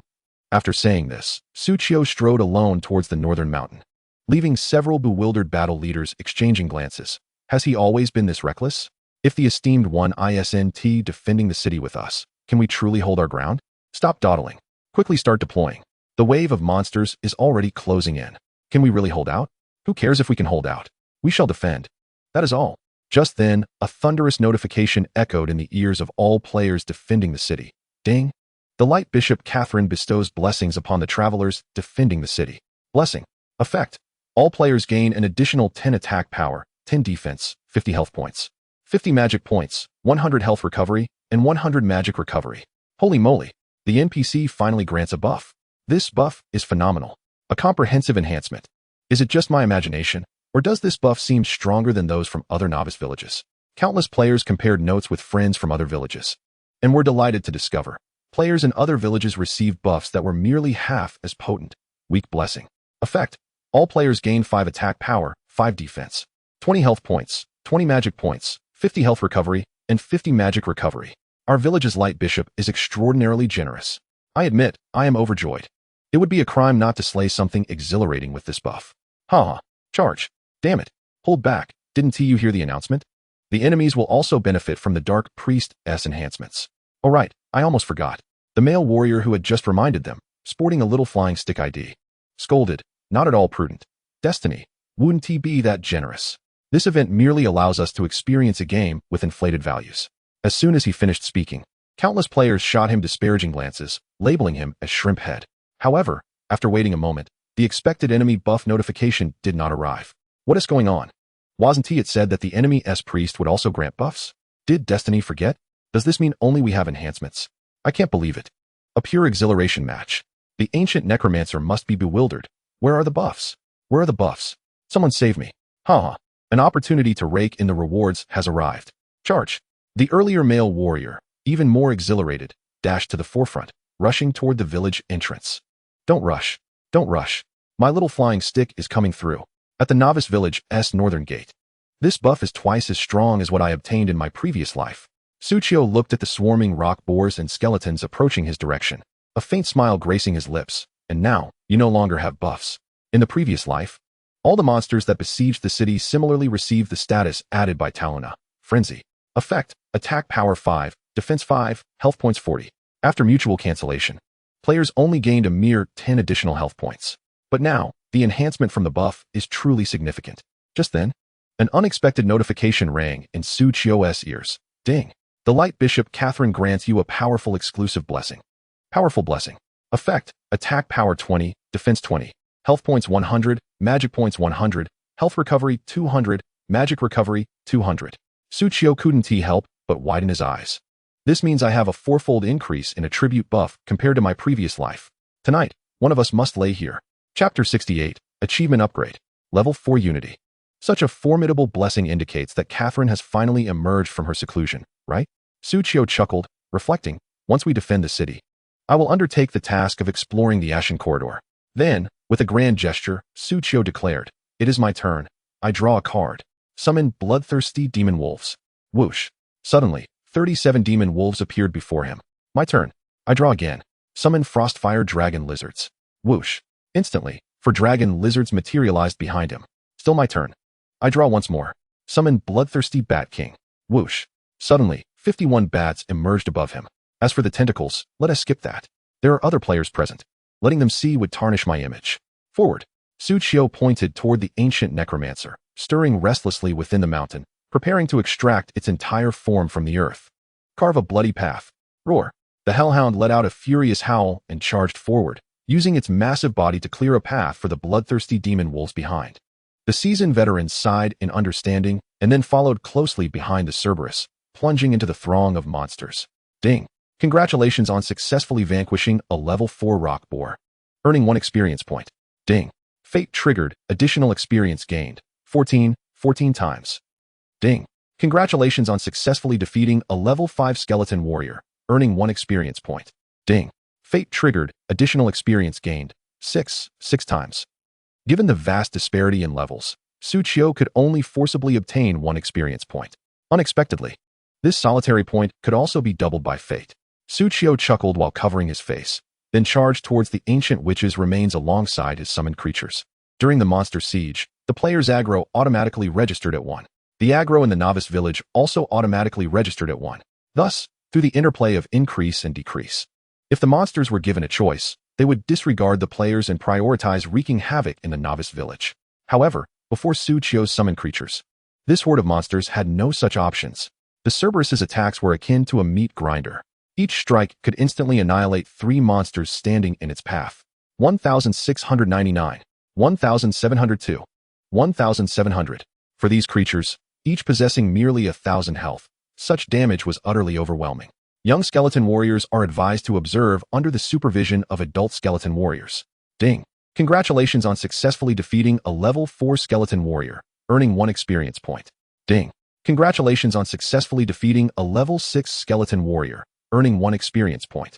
After saying this, Suchio strode alone towards the northern mountain, leaving several bewildered battle leaders exchanging glances. Has he always been this reckless? If the esteemed one ISNT defending the city with us, can we truly hold our ground? Stop dawdling. Quickly start deploying. The wave of monsters is already closing in. Can we really hold out? Who cares if we can hold out? We shall defend. That is all. Just then, a thunderous notification echoed in the ears of all players defending the city. Ding! The Light Bishop Catherine bestows blessings upon the travelers defending the city. Blessing. Effect. All players gain an additional 10 attack power, 10 defense, 50 health points, 50 magic points, 100 health recovery, and 100 magic recovery. Holy moly! The NPC finally grants a buff. This buff is phenomenal. A comprehensive enhancement. Is it just my imagination, or does this buff seem stronger than those from other novice villages? Countless players compared notes with friends from other villages, and were delighted to discover players in other villages received buffs that were merely half as potent. Weak blessing. Effect. All players gain 5 attack power, 5 defense, 20 health points, 20 magic points, 50 health recovery, and 50 magic recovery. Our village's light bishop is extraordinarily generous. I admit, I am overjoyed. It would be a crime not to slay something exhilarating with this buff. Haha. Charge. Damn it. Hold back. Didn't you hear the announcement? The enemies will also benefit from the Dark Priest's enhancements. Oh right, I almost forgot. The male warrior who had just reminded them, sporting a little flying stick ID. Scolded. Not at all prudent. Destiny. Wouldn't he be that generous? This event merely allows us to experience a game with inflated values. As soon as he finished speaking, countless players shot him disparaging glances, labeling him as Shrimp Head. However, after waiting a moment, the expected enemy buff notification did not arrive. What is going on? Wasn't it said that the enemy's priest would also grant buffs? Did Destiny forget? Does this mean only we have enhancements? I can't believe it. A pure exhilaration match. The ancient necromancer must be bewildered. Where are the buffs? Where are the buffs? Someone save me. Haha. An opportunity to rake in the rewards has arrived. Charge. The earlier male warrior, even more exhilarated, dashed to the forefront, rushing toward the village entrance. Don't rush. Don't rush. My little flying stick is coming through. At the novice village's northern gate. This buff is twice as strong as what I obtained in my previous life. Suchio looked at the swarming rock boars and skeletons approaching his direction, a faint smile gracing his lips, and now, you no longer have buffs. In the previous life, all the monsters that besieged the city similarly received the status added by Taluna. Frenzy. Effect, attack power 5, defense 5, health points 40. After mutual cancellation, players only gained a mere 10 additional health points. But now, the enhancement from the buff is truly significant. Just then, an unexpected notification rang in Suchio's ears. Ding. The Light Bishop Catherine grants you a powerful exclusive blessing. Powerful blessing. Effect, attack power 20, defense 20, health points 100, magic points 100, health recovery 200, magic recovery 200. Suchio couldn't help but widen his eyes. This means I have a 4-fold increase in attribute buff compared to my previous life. Tonight, one of us must lay here. Chapter 68, Achievement Upgrade. Level 4 Unity. Such a formidable blessing indicates that Catherine has finally emerged from her seclusion, right? Suchio chuckled, reflecting, once we defend the city, I will undertake the task of exploring the Ashen Corridor. Then, with a grand gesture, Suchio declared, it is my turn. I draw a card. Summon bloodthirsty demon wolves. Whoosh. Suddenly, 37 demon wolves appeared before him. My turn. I draw again. Summon frostfire dragon lizards. Whoosh. Instantly, for dragon lizards materialized behind him. Still my turn. I draw once more. Summon bloodthirsty bat king. Whoosh. Suddenly, 51 bats emerged above him. As for the tentacles, let us skip that. There are other players present. Letting them see would tarnish my image. Forward. Suchio pointed toward the ancient necromancer, stirring restlessly within the mountain, preparing to extract its entire form from the earth. Carve a bloody path. Roar. The hellhound let out a furious howl and charged forward, using its massive body to clear a path for the bloodthirsty demon wolves behind. The seasoned veteran sighed in understanding and then followed closely behind the Cerberus, plunging into the throng of monsters. Ding. Congratulations on successfully vanquishing a level 4 rock boar. Earning 1 experience point. Ding. Fate triggered, additional experience gained. 14 times. Ding. Congratulations on successfully defeating a level 5 skeleton warrior. Earning 1 experience point. Ding. Fate triggered, additional experience gained. 6 times. Given the vast disparity in levels, Suchio could only forcibly obtain 1 experience point. Unexpectedly, this solitary point could also be doubled by fate. Suchio chuckled while covering his face, then charged towards the ancient witch's remains alongside his summoned creatures. During the monster siege, the player's aggro automatically registered at 1. The aggro in the novice village also automatically registered at 1. Thus, through the interplay of increase and decrease. If the monsters were given a choice, they would disregard the players and prioritize wreaking havoc in the novice village. However, before Suchio's summoned creatures, this horde of monsters had no such options. The Cerberus's attacks were akin to a meat grinder. Each strike could instantly annihilate 3 monsters standing in its path. 1,699, 1,702, 1,700. For these creatures, each possessing merely 1,000 health, such damage was utterly overwhelming. Young skeleton warriors are advised to observe under the supervision of adult skeleton warriors. Ding. Congratulations on successfully defeating a level 4 skeleton warrior, earning 1 experience point. Ding. Congratulations on successfully defeating a level 6 skeleton warrior, earning 1 experience point.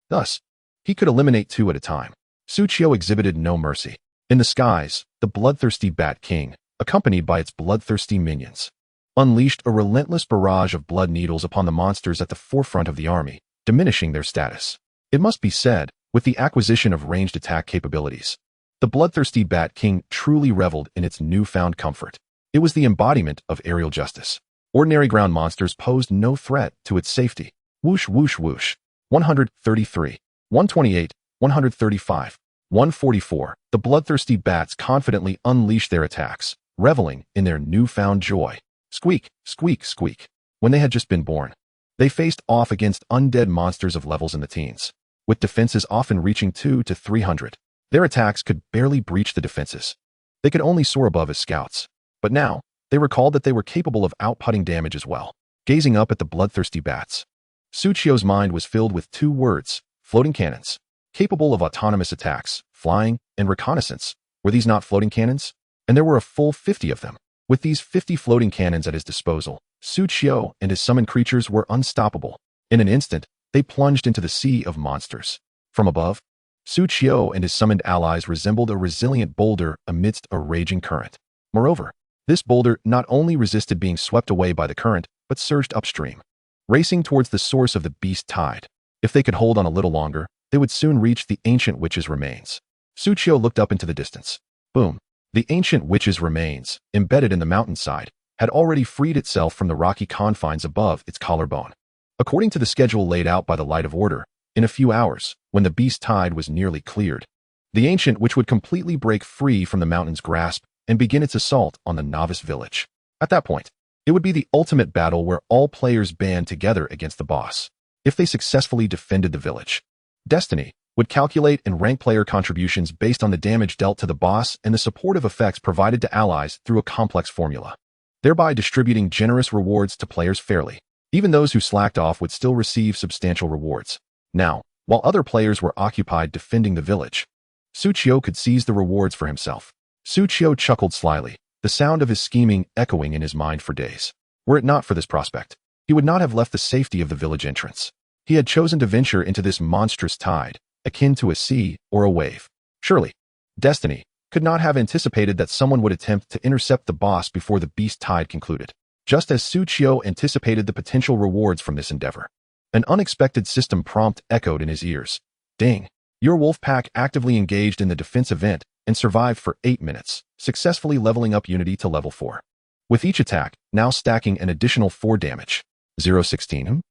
Thus, he could eliminate 2 at a time. Suchio exhibited no mercy. In the skies, the bloodthirsty Bat King, accompanied by its bloodthirsty minions, unleashed a relentless barrage of blood needles upon the monsters at the forefront of the army, diminishing their status. It must be said, with the acquisition of ranged attack capabilities, the bloodthirsty Bat King truly reveled in its newfound comfort. It was the embodiment of aerial justice. Ordinary ground monsters posed no threat to its safety. Whoosh, whoosh, whoosh. 133, 128, 135, 144. The bloodthirsty bats confidently unleashed their attacks, reveling in their newfound joy. Squeak, squeak, squeak. When they had just been born, they faced off against undead monsters of levels in the teens, with defenses often reaching 200 to 300. Their attacks could barely breach the defenses. They could only soar above as scouts. But now, they recalled that they were capable of outputting damage as well. Gazing up at the bloodthirsty bats, Tsuchiyo's mind was filled with two words: floating cannons. Capable of autonomous attacks, flying, and reconnaissance. Were these not floating cannons? And there were a full 50 of them. With these 50 floating cannons at his disposal, Tsuchiyo and his summoned creatures were unstoppable. In an instant, they plunged into the sea of monsters. From above, Tsuchiyo and his summoned allies resembled a resilient boulder amidst a raging current. Moreover, this boulder not only resisted being swept away by the current, but surged upstream, racing towards the source of the beast tide. If they could hold on a little longer, they would soon reach the ancient witch's remains. Tsuchiyo looked up into the distance. Boom. The ancient witch's remains, embedded in the mountainside, had already freed itself from the rocky confines above its collarbone. According to the schedule laid out by the Light of Order, in a few hours, when the beast tide was nearly cleared, the ancient witch would completely break free from the mountain's grasp and begin its assault on the novice village. At that point, it would be the ultimate battle where all players band together against the boss. If they successfully defended the village, Destiny would calculate and rank player contributions based on the damage dealt to the boss and the supportive effects provided to allies through a complex formula, thereby distributing generous rewards to players fairly. Even those who slacked off would still receive substantial rewards. Now, while other players were occupied defending the village, Tsuchiyo could seize the rewards for himself. Tsuchiyo chuckled slyly, the sound of his scheming echoing in his mind for days. Were it not for this prospect, he would not have left the safety of the village entrance. He had chosen to venture into this monstrous tide, akin to a sea or a wave. Surely, Destiny could not have anticipated that someone would attempt to intercept the boss before the beast tide concluded, just as Tsuchiyo anticipated the potential rewards from this endeavor. An unexpected system prompt echoed in his ears. Ding! Your wolf pack actively engaged in the defense event and survived for 8 minutes, successfully leveling up Unity to level 4. With each attack, now stacking an additional 4 damage. 016.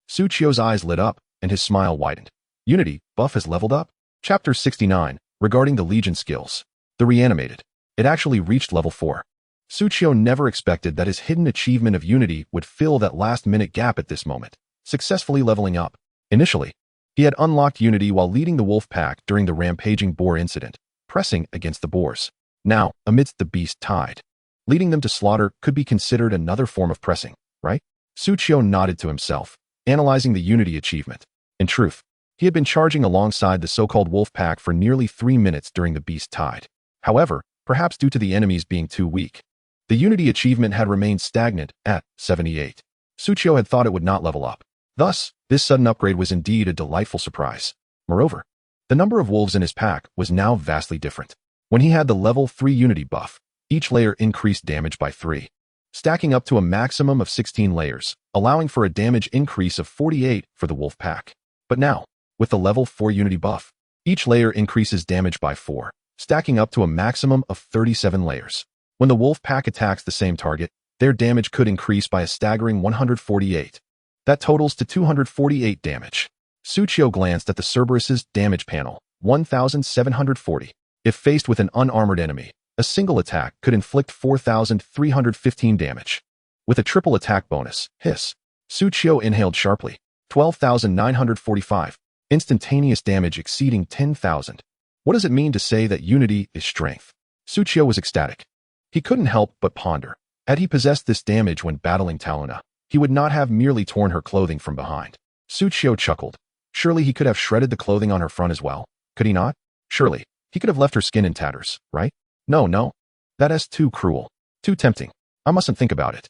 Tsuchiyo's eyes lit up, and his smile widened. Unity, buff has leveled up? Chapter 69, regarding the Legion skills. The Reanimated. It actually reached level 4. Tsuchiyo never expected that his hidden achievement of Unity would fill that last-minute gap at this moment, successfully leveling up. Initially, he had unlocked Unity while leading the wolf pack during the rampaging boar incident, pressing against the boars. Now, amidst the beast tide, leading them to slaughter could be considered another form of pressing, right? Tsuchiyo nodded to himself, analyzing the Unity achievement. In truth, he had been charging alongside the so-called wolf pack for nearly 3 minutes during the beast tide. However, perhaps due to the enemies being too weak, the Unity achievement had remained stagnant at 78. Tsuchiyo had thought it would not level up. Thus, this sudden upgrade was indeed a delightful surprise. Moreover, the number of wolves in his pack was now vastly different. When he had the level 3 Unity buff, each layer increased damage by 3, stacking up to a maximum of 16 layers, allowing for a damage increase of 48 for the wolf pack. But now, with the level 4 Unity buff, each layer increases damage by 4, stacking up to a maximum of 37 layers. When the wolf pack attacks the same target, their damage could increase by a staggering 148. That totals to 248 damage. Tsuchiyo glanced at the Cerberus's damage panel, 1,740. If faced with an unarmored enemy, a single attack could inflict 4,315 damage. With a triple attack bonus, hiss, Tsuchiyo inhaled sharply, 12,945. Instantaneous damage exceeding 10,000. What does it mean to say that Unity is strength? Tsuchiyo was ecstatic. He couldn't help but ponder. Had he possessed this damage when battling Taluna, he would not have merely torn her clothing from behind. Tsuchiyo chuckled. Surely he could have shredded the clothing on her front as well, could he not? Surely, he could have left her skin in tatters, right? No. That is too cruel. Too tempting. I mustn't think about it.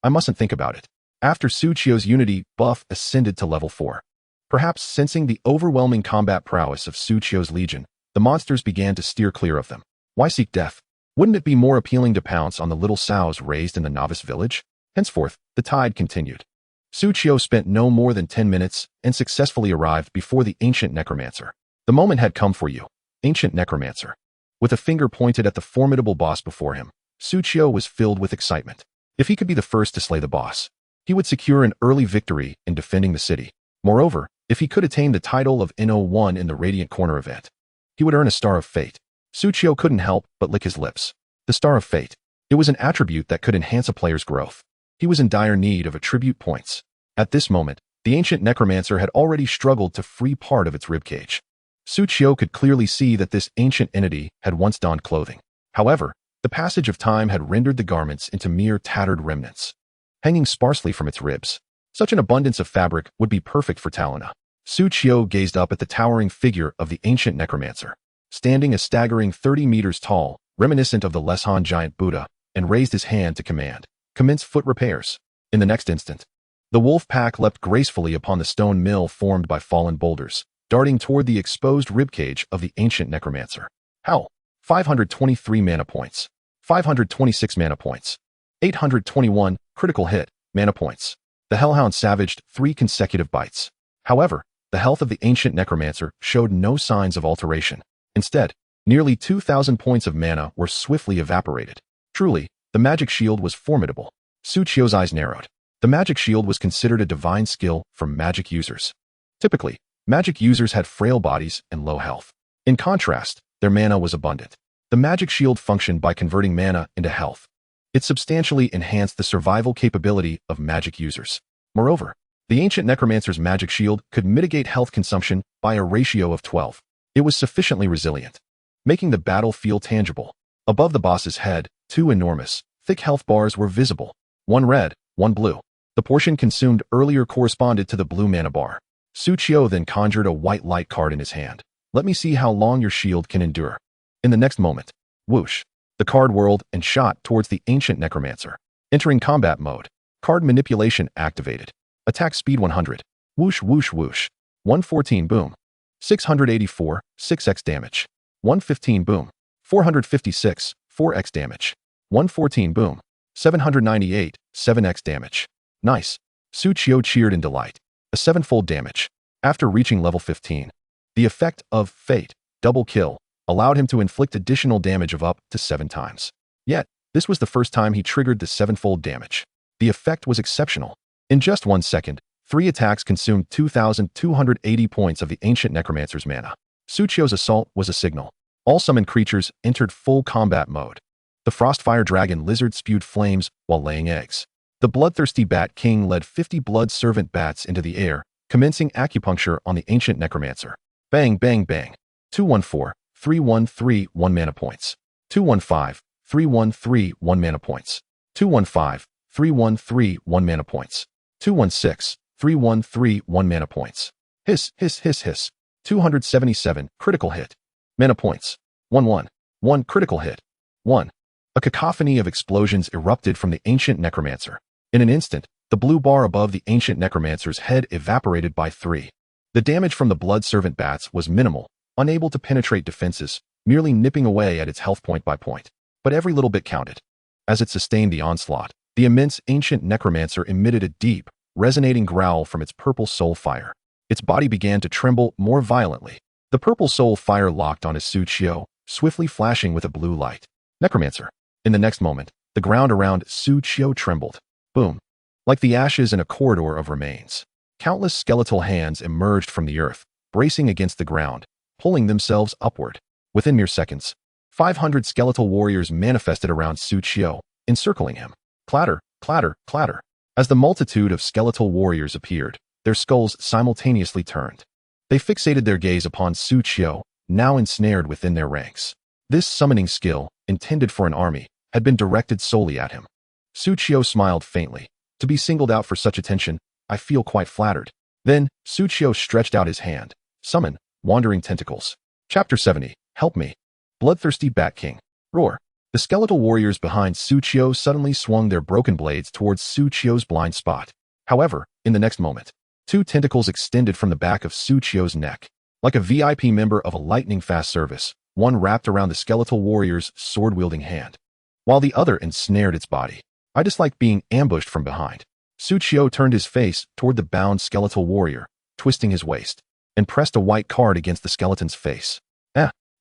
I mustn't think about it. After Tsuchiyo's Unity buff ascended to level 4, perhaps sensing the overwhelming combat prowess of Tsuchiyo's Legion, The monsters began to steer clear of them. Why seek death? Wouldn't it be more appealing to pounce on the little sows raised in the novice village? Henceforth, the tide continued. Suchio spent no more than 10 minutes and successfully arrived before the ancient necromancer. The moment had come for you, ancient necromancer. With a finger pointed at the formidable boss before him, Suchio was filled with excitement. If he could be the first to slay the boss, he would secure an early victory in defending the city. Moreover, if he could attain the title of NO1 in the Radiant Corner event, he would earn a Star of Fate. Suchio couldn't help but lick his lips. The Star of Fate. It was an attribute that could enhance a player's growth. He was in dire need of attribute points. At this moment, the ancient necromancer had already struggled to free part of its ribcage. Suchio could clearly see that this ancient entity had once donned clothing. However, the passage of time had rendered the garments into mere tattered remnants, hanging sparsely from its ribs. Such an abundance of fabric would be perfect for Talona. Suchio gazed up at the towering figure of the ancient necromancer, standing a staggering 30 meters tall, reminiscent of the Leshan giant Buddha, and raised his hand to command, "Commence foot repairs." In the next instant, the wolf pack leapt gracefully upon the stone mill formed by fallen boulders, darting toward the exposed ribcage of the ancient necromancer. How? 523 mana points, 526 mana points, 821 critical hit mana points. The hellhound savaged 3 consecutive bites. However, the health of the ancient necromancer showed no signs of alteration. Instead, nearly 2,000 points of mana were swiftly evaporated. Truly, the magic shield was formidable. Suchio's eyes narrowed. The magic shield was considered a divine skill for magic users. Typically, magic users had frail bodies and low health. In contrast, their mana was abundant. The magic shield functioned by converting mana into health. It substantially enhanced the survival capability of magic users. Moreover, the ancient necromancer's magic shield could mitigate health consumption by a ratio of 12. It was sufficiently resilient, making the battle feel tangible. Above the boss's head, 2 enormous, thick health bars were visible. 1 red, 1 blue. The portion consumed earlier corresponded to the blue mana bar. Suchio then conjured a white light card in his hand. "Let me see how long your shield can endure." In the next moment, whoosh, the card whirled and shot towards the ancient necromancer. Entering combat mode, card manipulation activated. Attack speed 100. Whoosh whoosh whoosh. 114 boom. 684, 6x damage. 115 boom. 456, 4x damage. 114 boom. 798, 7x damage. Nice. Suchio cheered in delight. A 7-fold damage. After reaching level 15, the effect of Fate, double kill, allowed him to inflict additional damage of up to 7 times. Yet, this was the first time he triggered the 7-fold damage. The effect was exceptional. In just 1 second, 3 attacks consumed 2,280 points of the ancient necromancer's mana. Suchio's assault was a signal. All summoned creatures entered full combat mode. The Frostfire Dragon lizard spewed flames while laying eggs. The bloodthirsty Bat King led 50 blood servant bats into the air, commencing acupuncture on the ancient necromancer. Bang, bang, bang. 214, 313, 1 mana points. 215, 313, 1 mana points. 215, 313, 1 mana points. 216, 313, 1 mana points. Hiss, hiss, hiss, hiss. 277, critical hit. Mana points. 1-1. 1 critical hit. 1. A cacophony of explosions erupted from the ancient necromancer. In an instant, the blue bar above the ancient necromancer's head evaporated by 3. The damage from the blood servant bats was minimal, unable to penetrate defenses, merely nipping away at its health point by point. But every little bit counted. As it sustained the onslaught, the immense ancient necromancer emitted a deep, resonating growl from its purple soul fire. Its body began to tremble more violently. The purple soul fire locked on his Suchio, swiftly flashing with a blue light. Necromancer. In the next moment, the ground around Suchio trembled. Boom. Like the ashes in a corridor of remains. Countless skeletal hands emerged from the earth, bracing against the ground, pulling themselves upward. Within mere seconds, 500 skeletal warriors manifested around Suchio, encircling him. Clatter, clatter, clatter. As the multitude of skeletal warriors appeared, their skulls simultaneously turned. They fixated their gaze upon Suchio, now ensnared within their ranks. This summoning skill, intended for an army, had been directed solely at him. Suchio smiled faintly. To be singled out for such attention, I feel quite flattered. Then, Suchio stretched out his hand. Summon, wandering tentacles. Chapter 70, Help Me. Bloodthirsty Bat King. Roar. The skeletal warriors behind Suchio suddenly swung their broken blades towards Suchio's blind spot. However, in the next moment, 2 tentacles extended from the back of Suchio's neck. like a VIP member of a lightning-fast service, one wrapped around the skeletal warrior's sword-wielding hand, while the other ensnared its body. I disliked being ambushed from behind. Suchio turned his face toward the bound skeletal warrior, twisting his waist, and pressed a white card against the skeleton's face.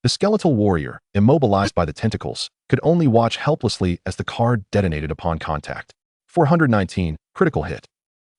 The skeletal warrior, immobilized by the tentacles, could only watch helplessly as the card detonated upon contact. 419, critical hit.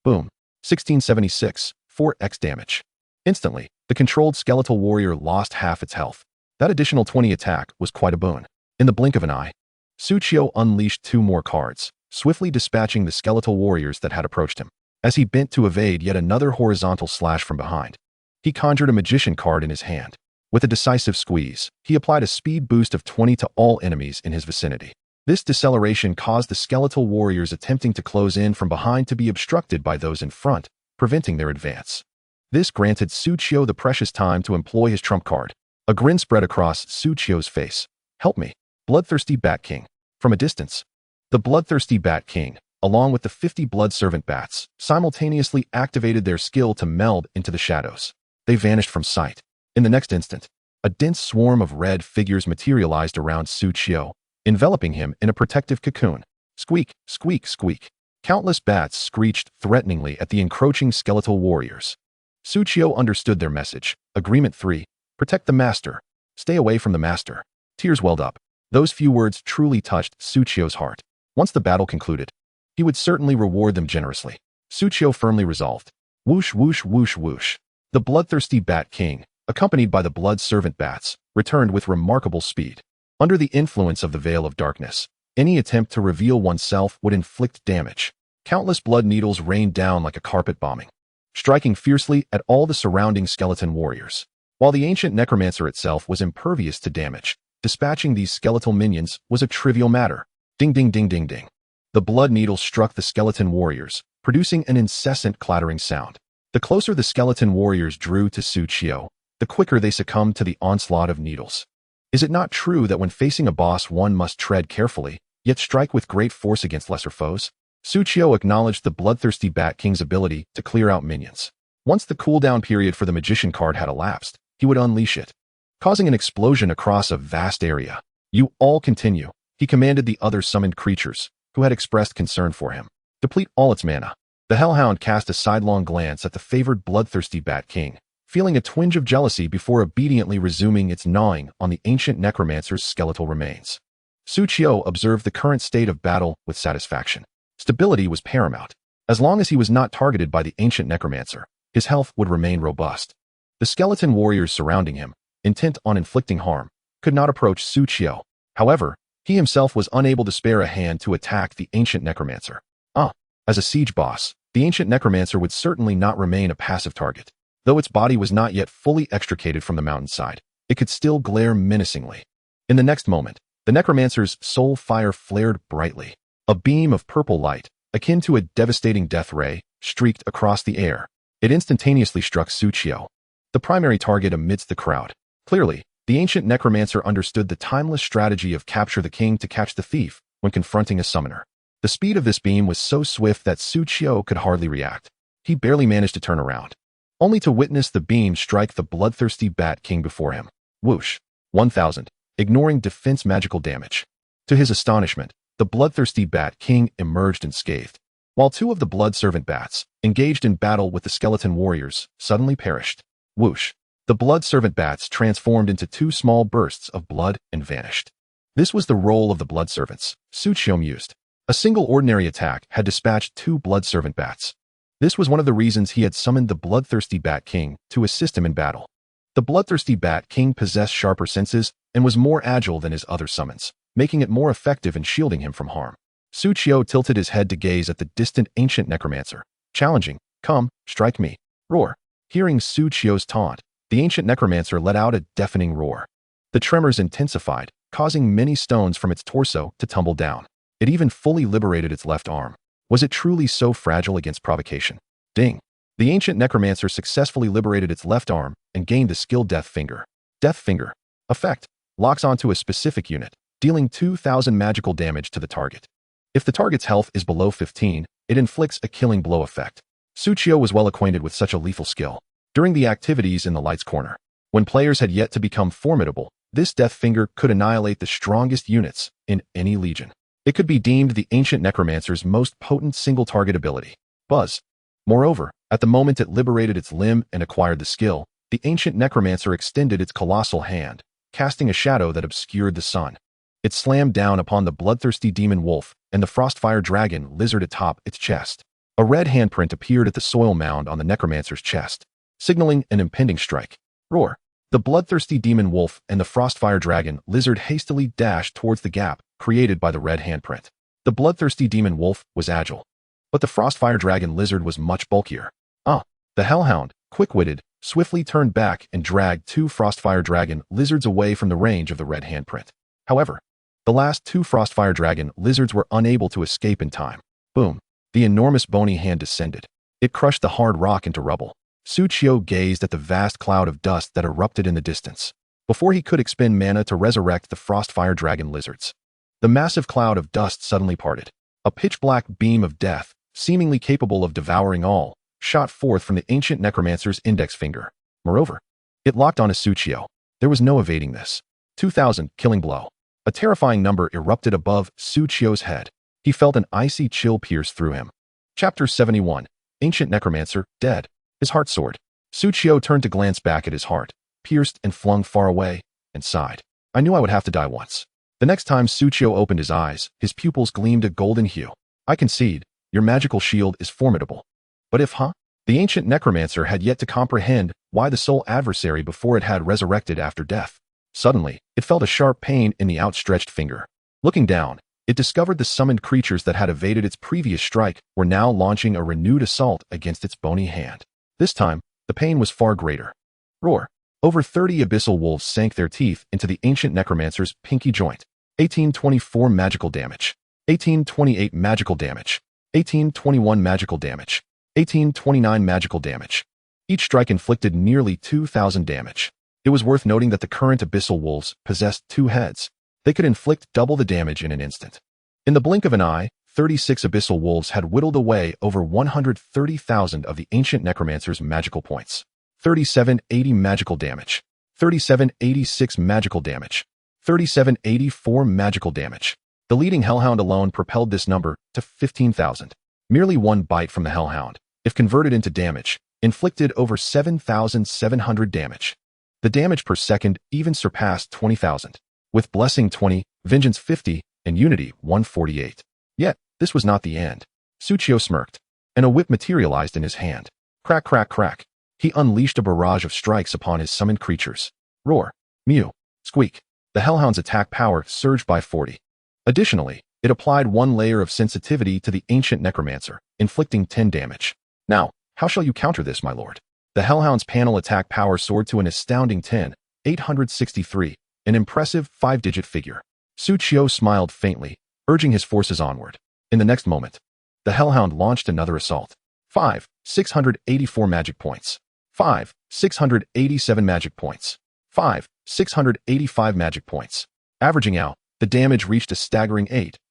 Boom. 1676, 4x damage. Instantly, the controlled skeletal warrior lost half its health. That additional 20 attack was quite a boon. In the blink of an eye, Suchio unleashed 2 more cards, swiftly dispatching the skeletal warriors that had approached him. As he bent to evade yet another horizontal slash from behind, he conjured a magician card in his hand. With a decisive squeeze, he applied a speed boost of 20 to all enemies in his vicinity. This deceleration caused the skeletal warriors attempting to close in from behind to be obstructed by those in front, preventing their advance. This granted Suchio the precious time to employ his trump card. A grin spread across Suchio's face. "Help me, bloodthirsty Bat King." From a distance, the bloodthirsty Bat King, along with the 50 blood servant bats, simultaneously activated their skill to meld into the shadows. They vanished from sight. In the next instant, a dense swarm of red figures materialized around Suchio, enveloping him in a protective cocoon. Squeak, squeak, squeak. Countless bats screeched threateningly at the encroaching skeletal warriors. Suchio understood their message. Agreement 3. Protect the master. Stay away from the master. Tears welled up. Those few words truly touched Suchio's heart. Once the battle concluded, he would certainly reward them generously. Suchio firmly resolved. Whoosh, whoosh, whoosh, whoosh. The bloodthirsty Bat King, accompanied by the blood servant bats, returned with remarkable speed. Under the influence of the veil of darkness, any attempt to reveal oneself would inflict damage. Countless blood needles rained down like a carpet bombing, striking fiercely at all the surrounding skeleton warriors. While the ancient necromancer itself was impervious to damage, dispatching these skeletal minions was a trivial matter. Ding ding ding ding ding. The blood needles struck the skeleton warriors, producing an incessant clattering sound. The closer the skeleton warriors drew to Suchio, the quicker they succumbed to the onslaught of needles. Is it not true that when facing a boss one must tread carefully, yet strike with great force against lesser foes? Suchio acknowledged the bloodthirsty Bat King's ability to clear out minions. Once the cooldown period for the magician card had elapsed, he would unleash it, causing an explosion across a vast area. "You all continue," he commanded the other summoned creatures, who had expressed concern for him. "Deplete all its mana." The Hellhound cast a sidelong glance at the favored bloodthirsty Bat King, feeling a twinge of jealousy before obediently resuming its gnawing on the ancient necromancer's skeletal remains. Suchio observed the current state of battle with satisfaction. Stability was paramount. As long as he was not targeted by the ancient necromancer, his health would remain robust. The skeleton warriors surrounding him, intent on inflicting harm, could not approach Suchio. However, he himself was unable to spare a hand to attack the ancient necromancer. As a siege boss, the ancient necromancer would certainly not remain a passive target. Though its body was not yet fully extricated from the mountainside, it could still glare menacingly. In the next moment, the necromancer's soul fire flared brightly. A beam of purple light, akin to a devastating death ray, streaked across the air. It instantaneously struck Suchio, the primary target amidst the crowd. Clearly, the ancient necromancer understood the timeless strategy of capture the king to catch the thief when confronting a summoner. The speed of this beam was so swift that Suchio could hardly react. He barely managed to turn around, only to witness the beam strike the bloodthirsty Bat King before him. Whoosh. 1000, ignoring defense magical damage. To his astonishment, the bloodthirsty Bat King emerged unscathed, while 2 of the blood servant bats, engaged in battle with the skeleton warriors, suddenly perished. Whoosh. The blood servant bats transformed into 2 small bursts of blood and vanished. This was the role of the blood servants, Suchio mused. A single ordinary attack had dispatched 2 blood servant bats. This was one of the reasons he had summoned the bloodthirsty Bat King to assist him in battle. The bloodthirsty Bat King possessed sharper senses and was more agile than his other summons, making it more effective in shielding him from harm. Suchio tilted his head to gaze at the distant ancient necromancer, challenging, "Come, strike me." Roar. Hearing Suchio's taunt, the ancient necromancer let out a deafening roar. The tremors intensified, causing many stones from its torso to tumble down. It even fully liberated its left arm. Was it truly so fragile against provocation? Ding. The ancient necromancer successfully liberated its left arm and gained the skill Death Finger. Death Finger. Effect. Locks onto a specific unit, dealing 2000 magical damage to the target. If the target's health is below 15, it inflicts a killing blow effect. Suchio was well acquainted with such a lethal skill. During the activities in the Lights Corner, When players had yet to become formidable, this death finger could annihilate the strongest units in any legion. It could be deemed the ancient necromancer's most potent single-target ability. Buzz. Moreover, at the moment it liberated its limb and acquired the skill, the ancient necromancer extended its colossal hand, casting a shadow that obscured the sun. It slammed down upon the bloodthirsty demon wolf and the frostfire dragon lizard atop its chest. A red handprint appeared at the soil mound on the necromancer's chest, signaling an impending strike. Roar. The bloodthirsty demon wolf and the frostfire dragon lizard hastily dashed towards the gap created by the red handprint. The bloodthirsty demon wolf was agile, but the frostfire dragon lizard was much bulkier. The hellhound, quick-witted, swiftly turned back and dragged two frostfire dragon lizards away from the range of the red handprint. However, the last two frostfire dragon lizards were unable to escape in time. Boom. The enormous bony hand descended. It crushed the hard rock into rubble. Suchio gazed at the vast cloud of dust that erupted in the distance, before he could expend mana to resurrect the frostfire dragon lizards. The massive cloud of dust suddenly parted. A pitch-black beam of death, seemingly capable of devouring all, shot forth from the ancient necromancer's index finger. Moreover, it locked onto Suchio. There was no evading this. 2,000, killing blow. A terrifying number erupted above Suchio's head. He felt an icy chill pierce through him. Chapter 71. Ancient Necromancer, dead. His heart soared. Suchio turned to glance back at his heart, pierced and flung far away, and sighed. I knew I would have to die once. The next time Suchio opened his eyes, his pupils gleamed a golden hue. I concede, your magical shield is formidable. But if, The ancient necromancer had yet to comprehend why the sole adversary before it had resurrected after death. Suddenly, it felt a sharp pain in the outstretched finger. Looking down, it discovered the summoned creatures that had evaded its previous strike were now launching a renewed assault against its bony hand. This time, the pain was far greater. Roar. Over 30 abyssal wolves sank their teeth into the ancient necromancer's pinky joint. 1824 magical damage. 1828 magical damage. 1821 magical damage. 1829 magical damage. Each strike inflicted nearly 2,000 damage. It was worth noting that the current abyssal wolves possessed 2 heads. They could inflict double the damage in an instant. In the blink of an eye, 36 abyssal wolves had whittled away over 130,000 of the ancient necromancer's magical points. 3780 magical damage. 3786 magical damage. 3784 magical damage. The leading hellhound alone propelled this number to 15,000. Merely one bite from the hellhound, if converted into damage, inflicted over 7,700 damage. The damage per second even surpassed 20,000. With Blessing 20, Vengeance 50, and Unity 148. Yet, this was not the end. Suchio smirked, and a whip materialized in his hand. Crack, crack, crack. He unleashed a barrage of strikes upon his summoned creatures. Roar. Mew. Squeak. The hellhound's attack power surged by 40. Additionally, it applied 1 layer of sensitivity to the ancient necromancer, inflicting 10 damage. Now, how shall you counter this, my lord? The hellhound's panel attack power soared to an astounding 10,863, an impressive 5-digit figure. Suchio smiled faintly, urging his forces onward. In the next moment, the hellhound launched another assault. 684 magic points. 687 magic points. 685 magic points. Averaging out, the damage reached a staggering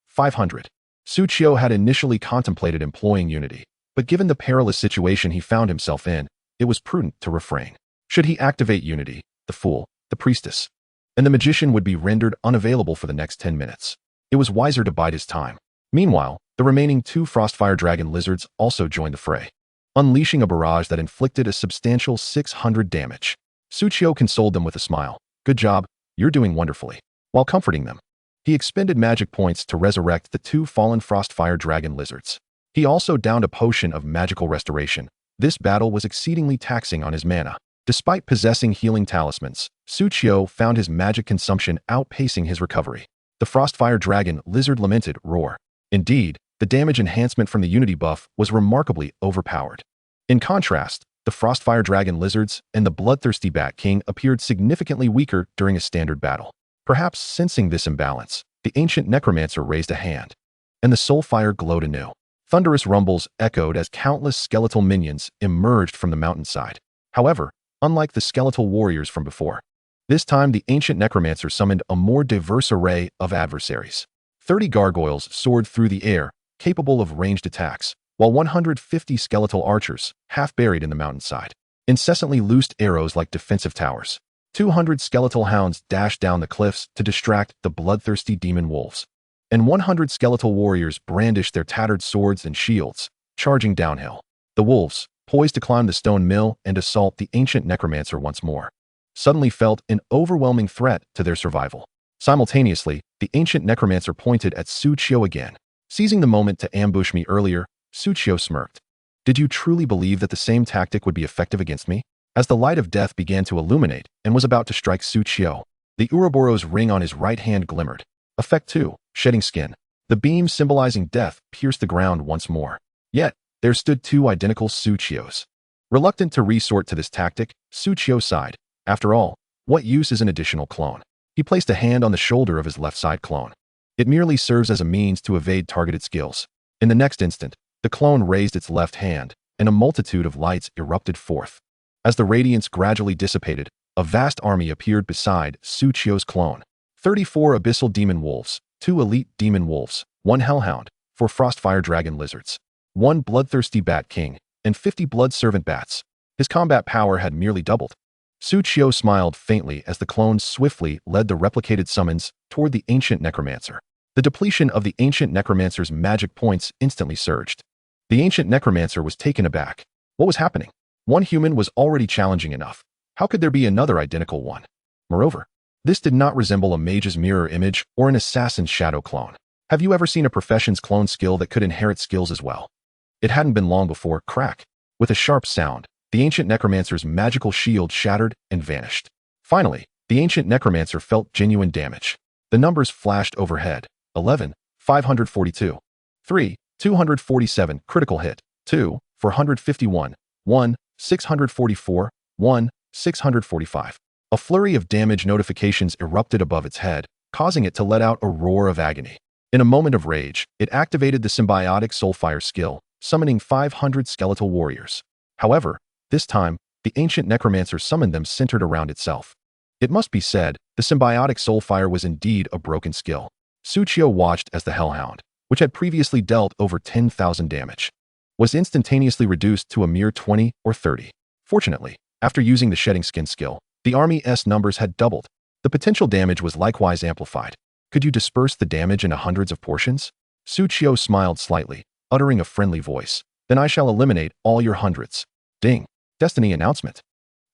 500. Suchio had initially contemplated employing Unity, but given the perilous situation he found himself in, it was prudent to refrain. Should he activate Unity, the fool, the priestess, and the magician would be rendered unavailable for the next 10 minutes. It was wiser to bide his time. Meanwhile, the remaining 2 Frostfire Dragon lizards also joined the fray, unleashing a barrage that inflicted a substantial 600 damage. Suchio consoled them with a smile. Good job, you're doing wonderfully. While comforting them, he expended magic points to resurrect the 2 fallen Frostfire Dragon lizards. He also downed a potion of magical restoration. This battle was exceedingly taxing on his mana. Despite possessing healing talismans, Suchio found his magic consumption outpacing his recovery. The Frostfire Dragon lizard lamented, roar. Indeed, the damage enhancement from the Unity buff was remarkably overpowered. In contrast, the Frostfire Dragon lizards and the Bloodthirsty Bat King appeared significantly weaker during a standard battle. Perhaps sensing this imbalance, the ancient necromancer raised a hand, and the soulfire glowed anew. Thunderous rumbles echoed as countless skeletal minions emerged from the mountainside. However, unlike the skeletal warriors from before, this time the ancient necromancer summoned a more diverse array of adversaries. 30 gargoyles soared through the air, capable of ranged attacks, while 150 skeletal archers, half buried in the mountainside, incessantly loosed arrows like defensive towers. 200 skeletal hounds dashed down the cliffs to distract the bloodthirsty demon wolves, and 100 skeletal warriors brandished their tattered swords and shields, charging downhill. The wolves, poised to climb the stone mill and assault the ancient necromancer once more, suddenly felt an overwhelming threat to their survival. Simultaneously, the ancient necromancer pointed at Su Qiu again. Seizing the moment to ambush me earlier, Su Qiu smirked. Did you truly believe that the same tactic would be effective against me? As the light of death began to illuminate and was about to strike Su Qiu, the Ouroboros ring on his right hand glimmered. Effect 2, shedding skin. The beam symbolizing death pierced the ground once more. Yet, there stood two identical Su Qius. Reluctant to resort to this tactic, Su Qiu sighed. After all, what use is an additional clone? He placed a hand on the shoulder of his left side clone. It merely serves as a means to evade targeted skills. In the next instant, the clone raised its left hand, and a multitude of lights erupted forth. As the radiance gradually dissipated, a vast army appeared beside Su Qiu's clone. 34 abyssal demon wolves, 2 elite demon wolves, 1 hellhound, 4 frostfire dragon lizards, 1 bloodthirsty bat king, and 50 blood servant bats. His combat power had merely doubled. Su Qiu smiled faintly as the clone swiftly led the replicated summons toward the ancient necromancer. The depletion of the ancient necromancer's magic points instantly surged. The ancient necromancer was taken aback. What was happening? One human was already challenging enough. How could there be another identical one? Moreover, this did not resemble a mage's mirror image or an assassin's shadow clone. Have you ever seen a profession's clone skill that could inherit skills as well? It hadn't been long before, crack. With a sharp sound, the ancient necromancer's magical shield shattered and vanished. Finally, the ancient necromancer felt genuine damage. The numbers flashed overhead. 11, 542. 3, 247, critical hit. 2, 451. 1, 644. 1, 645. A flurry of damage notifications erupted above its head, causing it to let out a roar of agony. In a moment of rage, it activated the symbiotic soulfire skill, summoning 500 skeletal warriors. However, this time, the ancient necromancer summoned them centered around itself. It must be said, the symbiotic soulfire was indeed a broken skill. Su Qiu watched as the hellhound, which had previously dealt over 10,000 damage, was instantaneously reduced to a mere 20 or 30. Fortunately, after using the shedding skin skill, the army's numbers had doubled. The potential damage was likewise amplified. Could you disperse the damage into hundreds of portions? Su Qiu smiled slightly, uttering a friendly voice. Then I shall eliminate all your hundreds. Ding. Destiny announcement.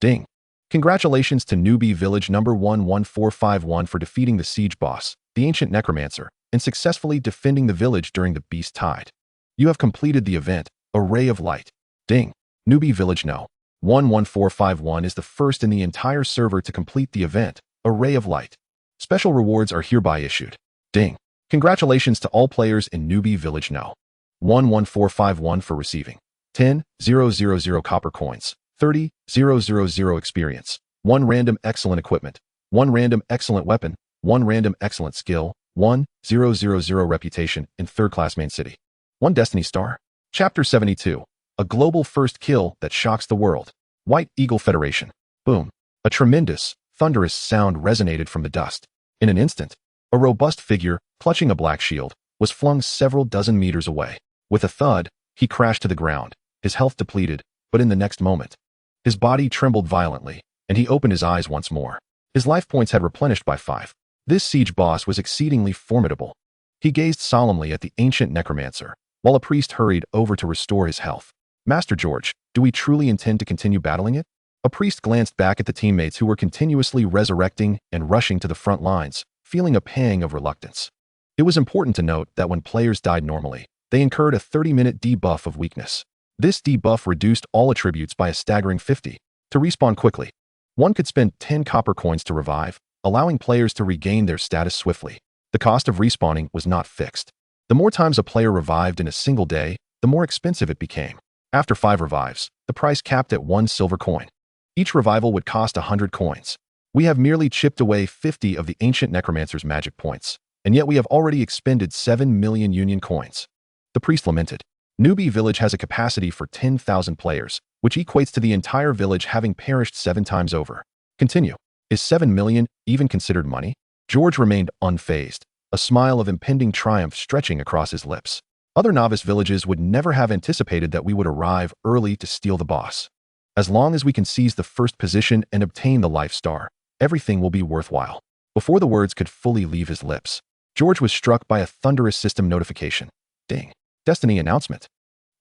Ding. Congratulations to newbie village number 11451 for defeating the siege boss, the ancient necromancer, and successfully defending the village during the beast tide. You have completed the event, a ray of light. Ding. Newbie village no. 11451 is the first in the entire server to complete the event, a ray of light. Special rewards are hereby issued. Ding. Congratulations to all players in newbie village no. 11451 for receiving 10,000 copper coins, 30,000 experience, 1 random excellent equipment, 1 random excellent weapon, 1 random excellent skill, 1,000 reputation in third-class main city. 1 destiny star. Chapter 72. A global first kill that shocks the world. White Eagle Federation. Boom. A tremendous, thunderous sound resonated from the dust. In an instant, a robust figure, clutching a black shield, was flung several dozen meters away. With a thud, he crashed to the ground, his health depleted, but in the next moment, his body trembled violently, and he opened his eyes once more. His life points had replenished by 5. This siege boss was exceedingly formidable. He gazed solemnly at the ancient necromancer, while a priest hurried over to restore his health. Master George, do we truly intend to continue battling it? A priest glanced back at the teammates who were continuously resurrecting and rushing to the front lines, feeling a pang of reluctance. It was important to note that when players died normally, they incurred a 30-minute debuff of weakness. This debuff reduced all attributes by a staggering 50. To respawn quickly, one could spend 10 copper coins to revive, allowing players to regain their status swiftly. The cost of respawning was not fixed. The more times a player revived in a single day, the more expensive it became. After 5 revives, the price capped at 1 silver coin. Each revival would cost 100 coins. We have merely chipped away 50 of the ancient necromancer's magic points, and yet we have already expended 7 million union coins. The priest lamented. Newbie Village has a capacity for 10,000 players, which equates to the entire village having perished 7 times over. Continue. Is 7 million even considered money? George remained unfazed, a smile of impending triumph stretching across his lips. Other novice villages would never have anticipated that we would arrive early to steal the boss. As long as we can seize the first position and obtain the life star, Everything will be worthwhile. Before the words could fully leave his lips, George was struck by a thunderous system notification. Ding. Destiny announcement.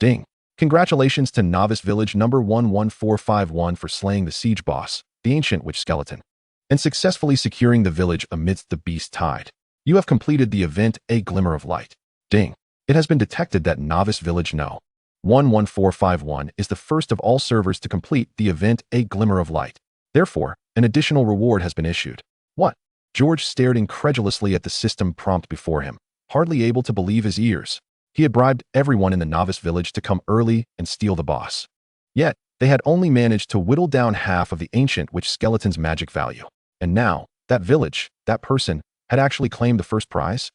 Ding. Congratulations to Novice Village number 11451 for slaying the siege boss, the Ancient Witch Skeleton, and successfully securing the village amidst the beast tide. You have completed the event A Glimmer of Light. Ding. It has been detected that Novice Village No. 11451 is the first of all servers to complete the event A Glimmer of Light. Therefore, an additional reward has been issued. What? George stared incredulously at the system prompt before him, hardly able to believe his ears. He had bribed everyone in the Novice Village to come early and steal the boss. Yet, they had only managed to whittle down half of the Ancient Witch Skeleton's magic value. And now, that village, that person, had actually claimed the first prize?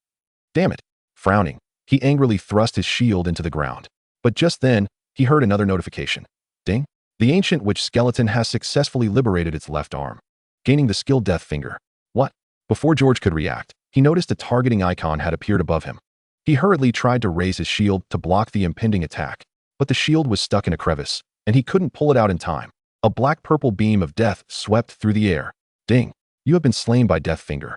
Damn it. Frowning, he angrily thrust his shield into the ground. But just then, he heard another notification. Ding. The Ancient Witch Skeleton has successfully liberated its left arm, gaining the skill Death Finger. What? Before George could react, he noticed a targeting icon had appeared above him. He hurriedly tried to raise his shield to block the impending attack, but the shield was stuck in a crevice, and he couldn't pull it out in time. A black-purple beam of death swept through the air. Ding. You have been slain by Death Finger.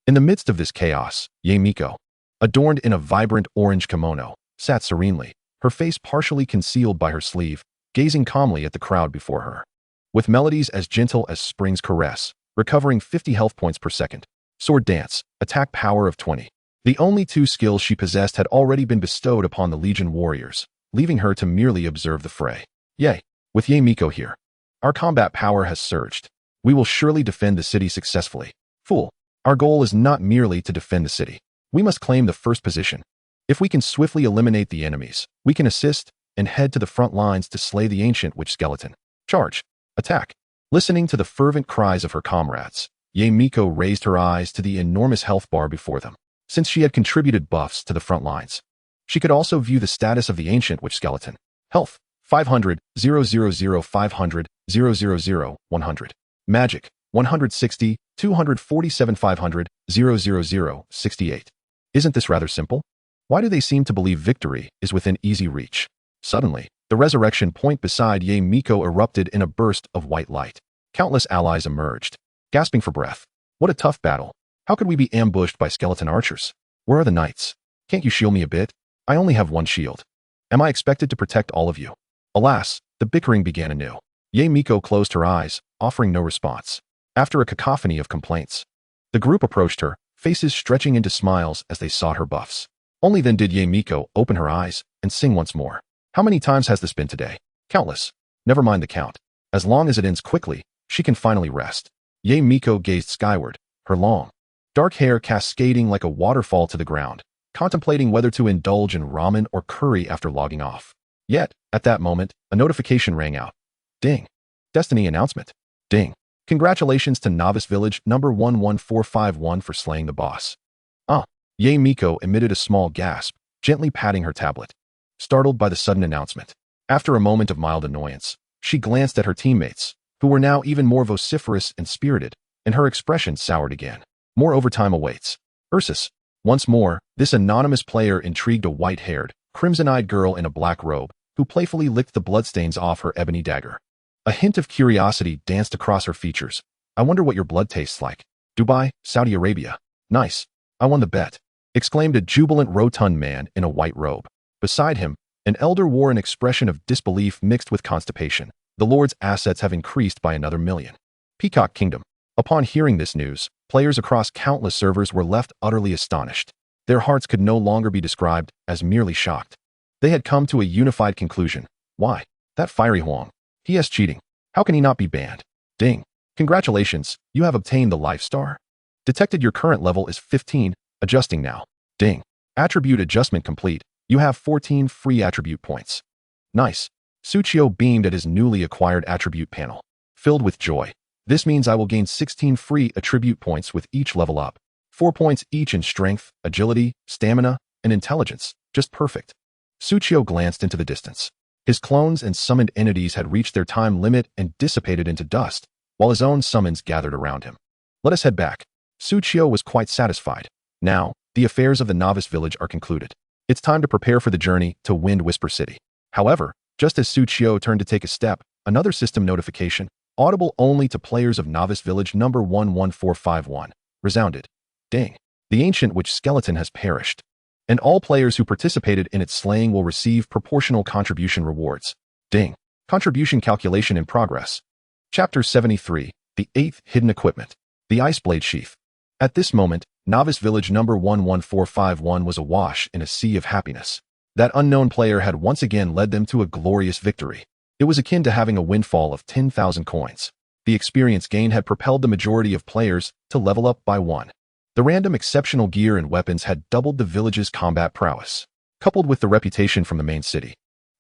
In the midst of this chaos, Yae Miko, adorned in a vibrant orange kimono, sat serenely, her face partially concealed by her sleeve, gazing calmly at the crowd before her. With melodies as gentle as spring's caress, recovering 50 health points per second, sword dance, attack power of 20. The only two skills she possessed had already been bestowed upon the Legion warriors, leaving her to merely observe the fray. Yay! With Yae Miko here, our combat power has surged. We will surely defend the city successfully. Fool! Our goal is not merely to defend the city. We must claim the first position. If we can swiftly eliminate the enemies, we can assist and head to the front lines to slay the Ancient Witch Skeleton. Charge! Attack! Listening to the fervent cries of her comrades, Yae Miko raised her eyes to the enormous health bar before them. Since she had contributed buffs to the front lines, she could also view the status of the Ancient Witch Skeleton. Health, 500, 000 500, 000 100. Magic, 160, 247 500, 000 68. Isn't this rather simple? Why do they seem to believe victory is within easy reach? Suddenly, the resurrection point beside Yae Miko erupted in a burst of white light. Countless allies emerged, gasping for breath. What a tough battle. How could we be ambushed by skeleton archers? Where are the knights? Can't you shield me a bit? I only have one shield. Am I expected to protect all of you? Alas, the bickering began anew. Yae Miko closed her eyes, offering no response. After a cacophony of complaints, the group approached her, faces stretching into smiles as they sought her buffs. Only then did Yae Miko open her eyes and sing once more. How many times has this been today? Countless. Never mind the count. As long as it ends quickly, she can finally rest. Yae Miko gazed skyward, her long, dark hair cascading like a waterfall to the ground, contemplating whether to indulge in ramen or curry after logging off. Yet, at that moment, a notification rang out. Ding. Destiny announcement. Ding. Congratulations to Novice Village number 11451 for slaying the boss. Yae Miko emitted a small gasp, gently patting her tablet, startled by the sudden announcement. After a moment of mild annoyance, she glanced at her teammates, who were now even more vociferous and spirited, and her expression soured again. More overtime awaits. Ursus. Once more, this anonymous player intrigued a white-haired, crimson-eyed girl in a black robe, who playfully licked the bloodstains off her ebony dagger. A hint of curiosity danced across her features. I wonder what your blood tastes like. Dubai, Saudi Arabia. Nice. I won the bet, exclaimed a jubilant rotund man in a white robe. Beside him, an elder wore an expression of disbelief mixed with constipation. The Lord's assets have increased by another 1,000,000. Peacock Kingdom. Upon hearing this news, players across countless servers were left utterly astonished. Their hearts could no longer be described as merely shocked. They had come to a unified conclusion. Why? That fiery Huang. He is cheating. How can he not be banned? Ding. Congratulations, you have obtained the Life Star. Detected your current level is 15, adjusting now. Ding. Attribute adjustment complete. You have 14 free attribute points. Nice. Suchio beamed at his newly acquired attribute panel. Filled with joy. This means I will gain 16 free attribute points with each level up. 4 points each in strength, agility, stamina, and intelligence. Just perfect. Suchio glanced into the distance. His clones and summoned entities had reached their time limit and dissipated into dust, while his own summons gathered around him. Let us head back. Suchio was quite satisfied. Now, the affairs of the Novice Village are concluded. It's time to prepare for the journey to Wind Whisper City. However, just as Suchio turned to take a step, another system notification. audible only to players of Novice Village number 11451, resounded. Ding. The ancient witch skeleton has perished, and all players who participated in its slaying will receive proportional contribution rewards. Ding. Contribution calculation in progress. Chapter 73, The 8th Hidden Equipment. The Ice Blade Sheath. At this moment, Novice Village number 11451 was awash in a sea of happiness. That unknown player had once again led them to a glorious victory. It was akin to having a windfall of 10,000 coins. The experience gain had propelled the majority of players to level up by 1. The random exceptional gear and weapons had doubled the village's combat prowess. Coupled with the reputation from the main city,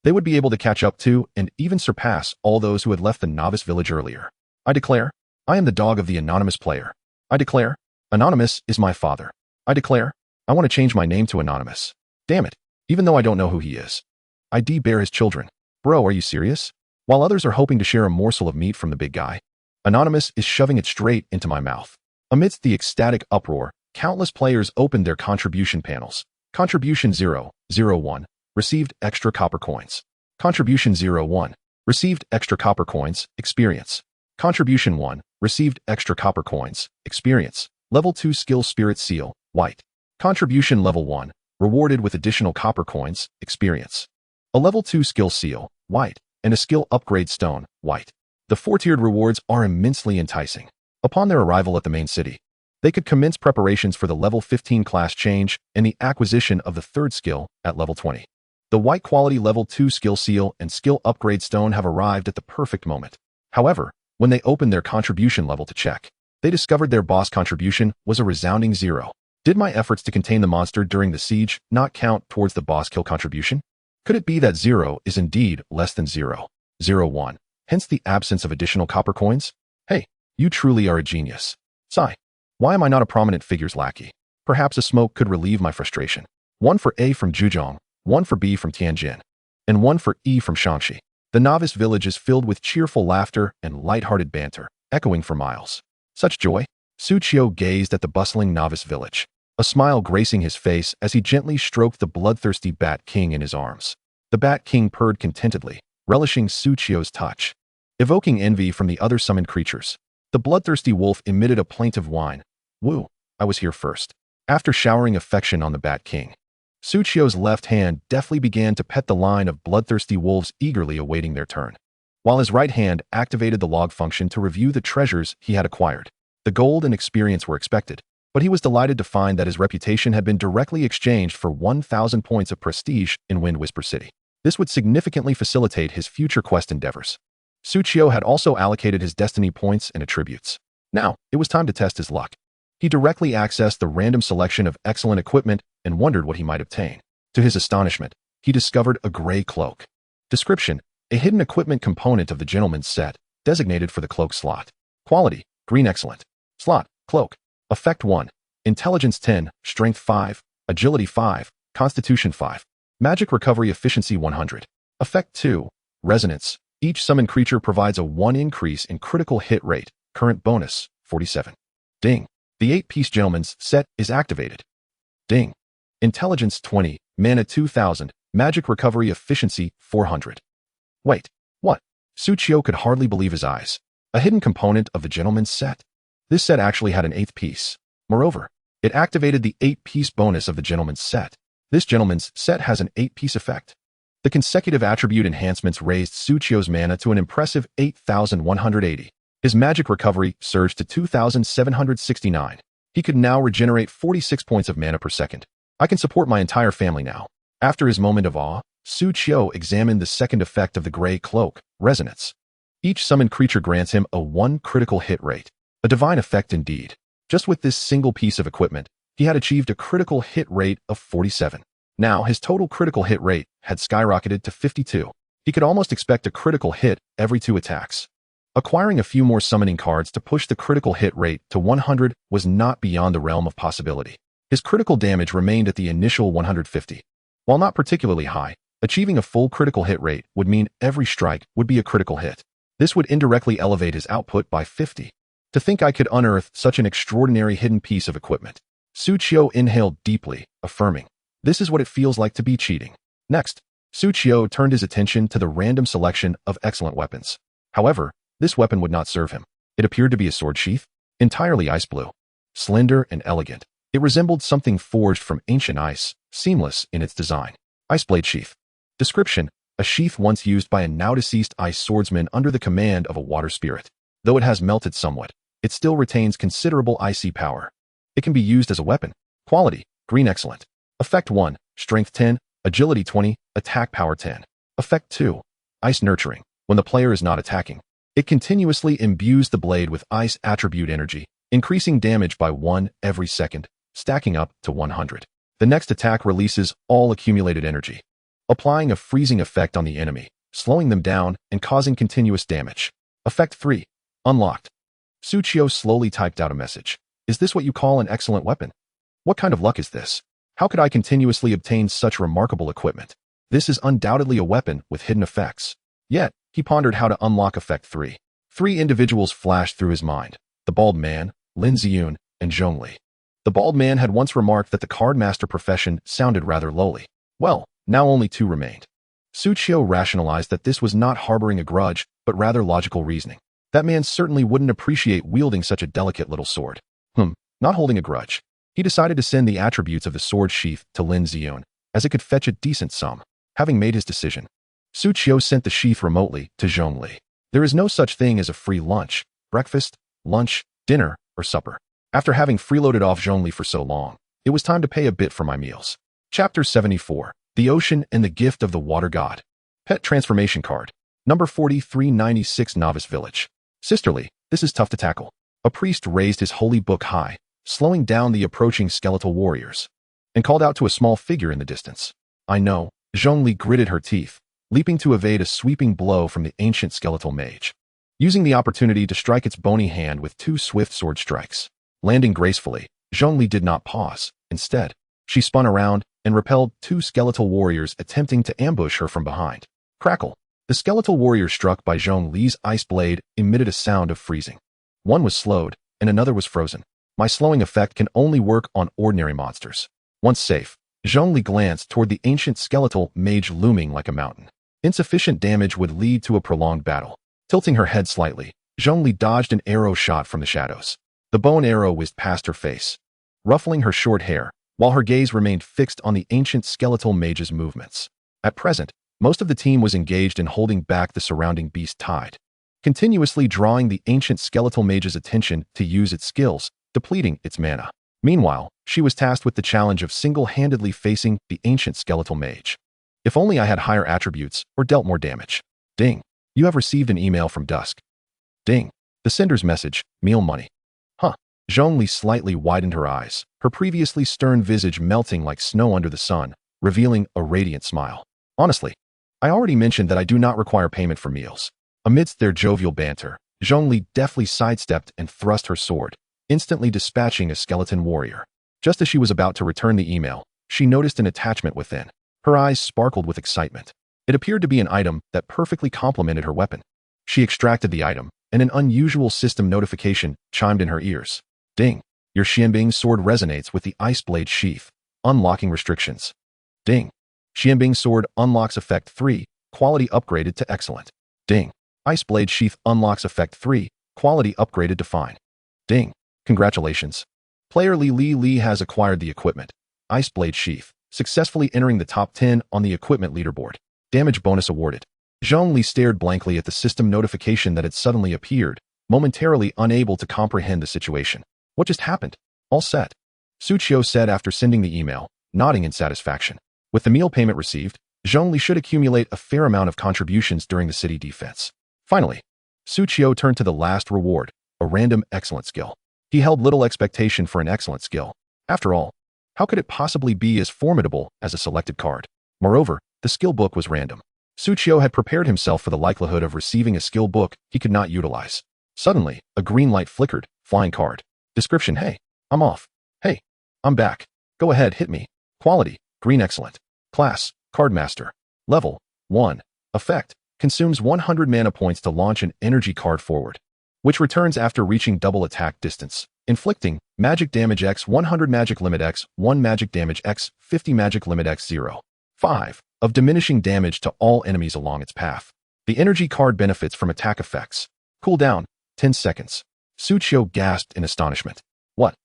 they would be able to catch up to and even surpass all those who had left the Novice Village earlier. I declare, I am the dog of the anonymous player. I declare, Anonymous is my father. I declare, I want to change my name to Anonymous. Damn it, even though I don't know who he is. I bear his children. Bro, are you serious? While others are hoping to share a morsel of meat from the big guy, Anonymous is shoving it straight into my mouth. Amidst the ecstatic uproar, countless players opened their contribution panels. Contribution 001 received extra copper coins. Contribution 01 received extra copper coins, experience. Contribution 1 received extra copper coins, experience. Level 2 skill spirit seal, white. Contribution level 1 rewarded with additional copper coins, experience. A level 2 skill seal, white, and a skill upgrade stone, white. The 4-tiered rewards are immensely enticing. Upon their arrival at the main city, they could commence preparations for the level 15 class change and the acquisition of the 3rd skill at level 20. The white quality level 2 skill seal and skill upgrade stone have arrived at the perfect moment. However, when they opened their contribution level to check, they discovered their boss contribution was a resounding 0. Did my efforts to contain the monster during the siege not count towards the boss kill contribution? Could it be that 0 is indeed less than 0.01, hence the absence of additional copper coins? Hey, you truly are a genius. Sigh. Why am I not a prominent figure's lackey? Perhaps a smoke could relieve my frustration. 1 for A from Zhejiang, 1 for B from Tianjin, and 1 for E from Shaanxi. The Novice Village is filled with cheerful laughter and light-hearted banter, echoing for miles. Such joy? Su Qiu gazed at the bustling Novice Village, a smile gracing his face as he gently stroked the bloodthirsty Bat King in his arms. The Bat King purred contentedly, relishing Su Qiu's touch. Evoking envy from the other summoned creatures, the bloodthirsty wolf emitted a plaintive whine. Woo, I was here first. After showering affection on the Bat King, Su Qiu's left hand deftly began to pet the line of bloodthirsty wolves eagerly awaiting their turn, while his right hand activated the log function to review the treasures he had acquired. The gold and experience were expected, but he was delighted to find that his reputation had been directly exchanged for 1,000 points of prestige in Wind Whisper City. This would significantly facilitate his future quest endeavors. Su Qiu had also allocated his destiny points and attributes. Now, it was time to test his luck. He directly accessed the random selection of excellent equipment and wondered what he might obtain. To his astonishment, he discovered a gray cloak. Description: a hidden equipment component of the gentleman's set, designated for the cloak slot. Quality: green excellent. Slot: cloak. Effect 1. Intelligence 10, Strength 5, Agility 5, Constitution 5. Magic Recovery Efficiency 100. Effect 2. Resonance. Each summoned creature provides a 1 increase in critical hit rate. Current bonus, 47. Ding. The 8-piece gentleman's set is activated. Ding. Intelligence 20, Mana 2000, Magic Recovery Efficiency 400. Wait, what? Su Qiu could hardly believe his eyes. A hidden component of the gentleman's set. This set actually had an 8th piece. Moreover, it activated the 8-piece bonus of the gentleman's set. This gentleman's set has an 8-piece effect. The consecutive attribute enhancements raised Su Qiu's mana to an impressive 8,180. His magic recovery surged to 2,769. He could now regenerate 46 points of mana per second. I can support my entire family now. After his moment of awe, Su Qiu examined the second effect of the gray cloak, resonance. Each summoned creature grants him a 1 critical hit rate. A divine effect indeed. Just with this single piece of equipment, he had achieved a critical hit rate of 47. Now, his total critical hit rate had skyrocketed to 52. He could almost expect a critical hit every 2 attacks. Acquiring a few more summoning cards to push the critical hit rate to 100 was not beyond the realm of possibility. His critical damage remained at the initial 150. While not particularly high, achieving a full critical hit rate would mean every strike would be a critical hit. This would indirectly elevate his output by 50. To think I could unearth such an extraordinary hidden piece of equipment. Su Qiu inhaled deeply, affirming, this is what it feels like to be cheating. Next, Su Qiu turned his attention to the random selection of excellent weapons. However, This weapon would not serve him. It appeared to be a sword sheath, entirely ice blue. Slender and elegant, it resembled something forged from ancient ice, seamless in its design. Ice blade sheath. Description: a sheath once used by a now-deceased ice swordsman under the command of a water spirit. Though it has melted somewhat, it still retains considerable icy power. It can be used as a weapon. Quality: green excellent. Effect 1, strength 10, agility 20, attack power 10. Effect 2, ice nurturing. When the player is not attacking, it continuously imbues the blade with ice attribute energy, increasing damage by 1 every second, stacking up to 100. The next attack releases all accumulated energy, applying a freezing effect on the enemy, slowing them down and causing continuous damage. Effect 3, unlocked. Suchio slowly typed out a message. Is this what you call an excellent weapon? What kind of luck is this? How could I continuously obtain such remarkable equipment? This is undoubtedly a weapon with hidden effects. Yet, he pondered how to unlock Effect 3. 3 individuals flashed through his mind: the bald man, Lin Ziyun, and Zhongli. The bald man had once remarked that the cardmaster profession sounded rather lowly. Well, now only 2 remained. Suchio rationalized that this was not harboring a grudge, but rather logical reasoning. That man certainly wouldn't appreciate wielding such a delicate little sword. Not holding a grudge. He decided to send the attributes of the sword sheath to Lin Ziyun, as it could fetch a decent sum. Having made his decision, Suchio sent the sheath remotely to Zhongli. There is no such thing as a free lunch, breakfast, lunch, dinner, or supper. After having freeloaded off Zhongli for so long, it was time to pay a bit for my meals. Chapter 74, The Ocean and the Gift of the Water God. Pet Transformation Card. Number 4396 Novice Village. Sisterly, this is tough to tackle. A priest raised his holy book high, slowing down the approaching skeletal warriors, and called out to a small figure in the distance. I know, Zhongli gritted her teeth, leaping to evade a sweeping blow from the ancient skeletal mage, using the opportunity to strike its bony hand with 2 swift sword strikes. Landing gracefully, Zhongli did not pause. Instead, she spun around and repelled 2 skeletal warriors attempting to ambush her from behind. Crackle! The skeletal warrior struck by Zhongli's ice blade emitted a sound of freezing. One was slowed, and another was frozen. My slowing effect can only work on ordinary monsters. Once safe, Zhongli glanced toward the ancient skeletal mage looming like a mountain. Insufficient damage would lead to a prolonged battle. Tilting her head slightly, Zhongli dodged an arrow shot from the shadows. The bone arrow whizzed past her face, ruffling her short hair, while her gaze remained fixed on the ancient skeletal mage's movements. At present, most of the team was engaged in holding back the surrounding beast tide, continuously drawing the ancient skeletal mage's attention to use its skills, depleting its mana. Meanwhile, she was tasked with the challenge of single-handedly facing the ancient skeletal mage. If only I had higher attributes or dealt more damage. Ding. You have received an email from Dusk. Ding. The sender's message, meal money. Huh. Zhongli slightly widened her eyes, her previously stern visage melting like snow under the sun, revealing a radiant smile. Honestly, I already mentioned that I do not require payment for meals. Amidst their jovial banter, Zhongli deftly sidestepped and thrust her sword, instantly dispatching a skeleton warrior. Just as she was about to return the email, she noticed an attachment within. Her eyes sparkled with excitement. It appeared to be an item that perfectly complemented her weapon. She extracted the item, and an unusual system notification chimed in her ears. Ding. Your Xianbing sword resonates with the ice blade sheath, unlocking restrictions. Ding. Xianbing sword unlocks effect 3, quality upgraded to excellent. Ding. Ice blade sheath unlocks effect 3, quality upgraded to fine. Ding. Congratulations. Player Li has acquired the equipment, Ice Blade Sheath, successfully entering the top 10 on the equipment leaderboard. Damage bonus awarded. Zhongli stared blankly at the system notification that had suddenly appeared, momentarily unable to comprehend the situation. What just happened? All set. Suchio said after sending the email, nodding in satisfaction. With the meal payment received, Zhongli should accumulate a fair amount of contributions during the city defense. Finally, Suchio turned to the last reward, a random excellent skill. He held little expectation for an excellent skill. After all, how could it possibly be as formidable as a selected card? Moreover, the skill book was random. Suchio had prepared himself for the likelihood of receiving a skill book he could not utilize. Suddenly, a green light flickered. Flying card. Description: Hey, I'm off. Hey, I'm back. Go ahead, hit me. Quality: green excellent. Class: Cardmaster. Level: 1. Effect: consumes 100 mana points to launch an energy card forward, which returns after reaching double attack distance, inflicting magic damage x 100 magic limit x 1 magic damage x 50 magic limit x 0. 5. Of diminishing damage to all enemies along its path. The energy card benefits from attack effects. Cooldown, 10 seconds. Suchio gasped in astonishment. What?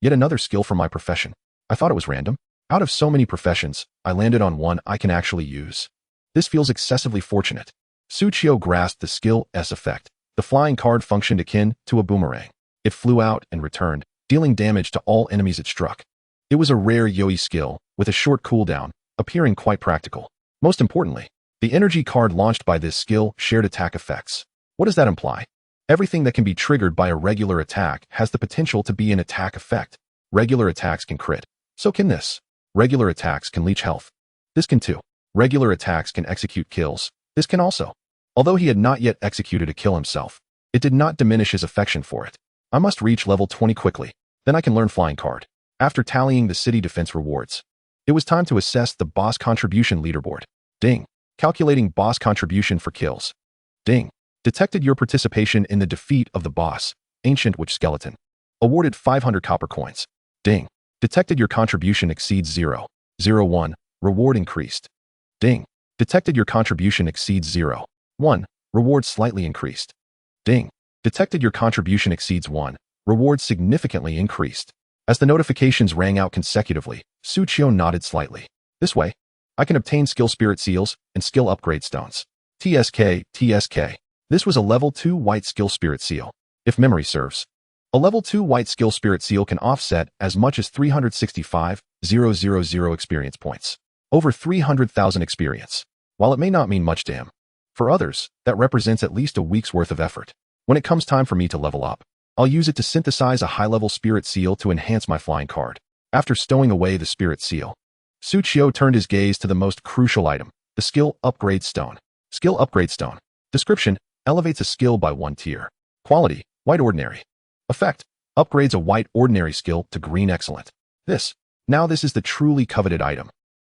Yet another skill from my profession. I thought it was random. Out of so many professions, I landed on one I can actually use. This feels excessively fortunate. Suchio grasped the skill S effect. The flying card functioned akin to a boomerang. It flew out and returned, dealing damage to all enemies it struck. It was a rare Yoi skill, with a short cooldown, appearing quite practical. Most importantly, the energy card launched by this skill shared attack effects. What does that imply? Everything that can be triggered by a regular attack has the potential to be an attack effect. Regular attacks can crit. So can this. Regular attacks can leech health. This can too. Regular attacks can execute kills. This can also. Although he had not yet executed a kill himself, it did not diminish his affection for it. I must reach level 20 quickly. Then I can learn flying card. After tallying the city defense rewards, it was time to assess the boss contribution leaderboard. Ding. Calculating boss contribution for kills. Ding. Detected your participation in the defeat of the boss, Ancient Witch Skeleton. Awarded 500 copper coins. Ding. Detected your contribution exceeds 0. 1. Reward increased. Ding. Detected your contribution exceeds 0. 1. Reward slightly increased. Ding. Detected your contribution exceeds 1. Reward significantly increased. As the notifications rang out consecutively, Suchio nodded slightly. This way, I can obtain skill spirit seals and skill upgrade stones. TSK. This was a level 2 white skill spirit seal. If memory serves, a level 2 white skill spirit seal can offset as much as 365,000 experience points. Over 300,000 experience. While it may not mean much to him, for others, that represents at least a week's worth of effort. When it comes time for me to level up, I'll use it to synthesize a high-level spirit seal to enhance my flying card. After stowing away the spirit seal, Suchio turned his gaze to the most crucial item, the skill upgrade stone. Skill upgrade stone. Description: elevates a skill by 1 tier. Quality: white ordinary. Effect: upgrades a white ordinary skill to green excellent. This is the truly coveted item.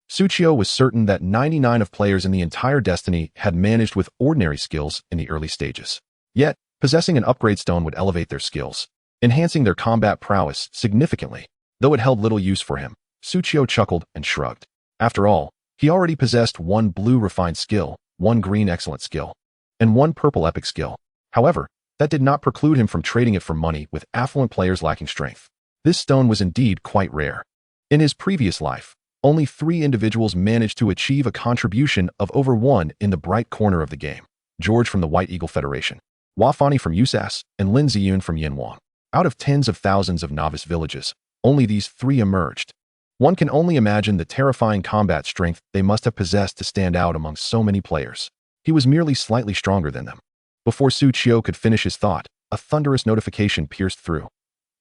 Suchio was certain that 99 of players in the entire Destiny had managed with ordinary skills in the early stages. Yet, possessing an upgrade stone would elevate their skills, enhancing their combat prowess significantly. Though it held little use for him, Suchio chuckled and shrugged. After all, he already possessed 1 blue refined skill, 1 green excellent skill, and 1 purple epic skill. However, that did not preclude him from trading it for money with affluent players lacking strength. This stone was indeed quite rare. In his previous life, only 3 individuals managed to achieve a contribution of over 1 in the bright corner of the game. George from the White Eagle Federation, Wafani from USAS, and Lin Ziyun from Yanwang. Out of tens of thousands of novice villages, only these 3 emerged. One can only imagine the terrifying combat strength they must have possessed to stand out among so many players. He was merely slightly stronger than them. Before Suchio could finish his thought, a thunderous notification pierced through.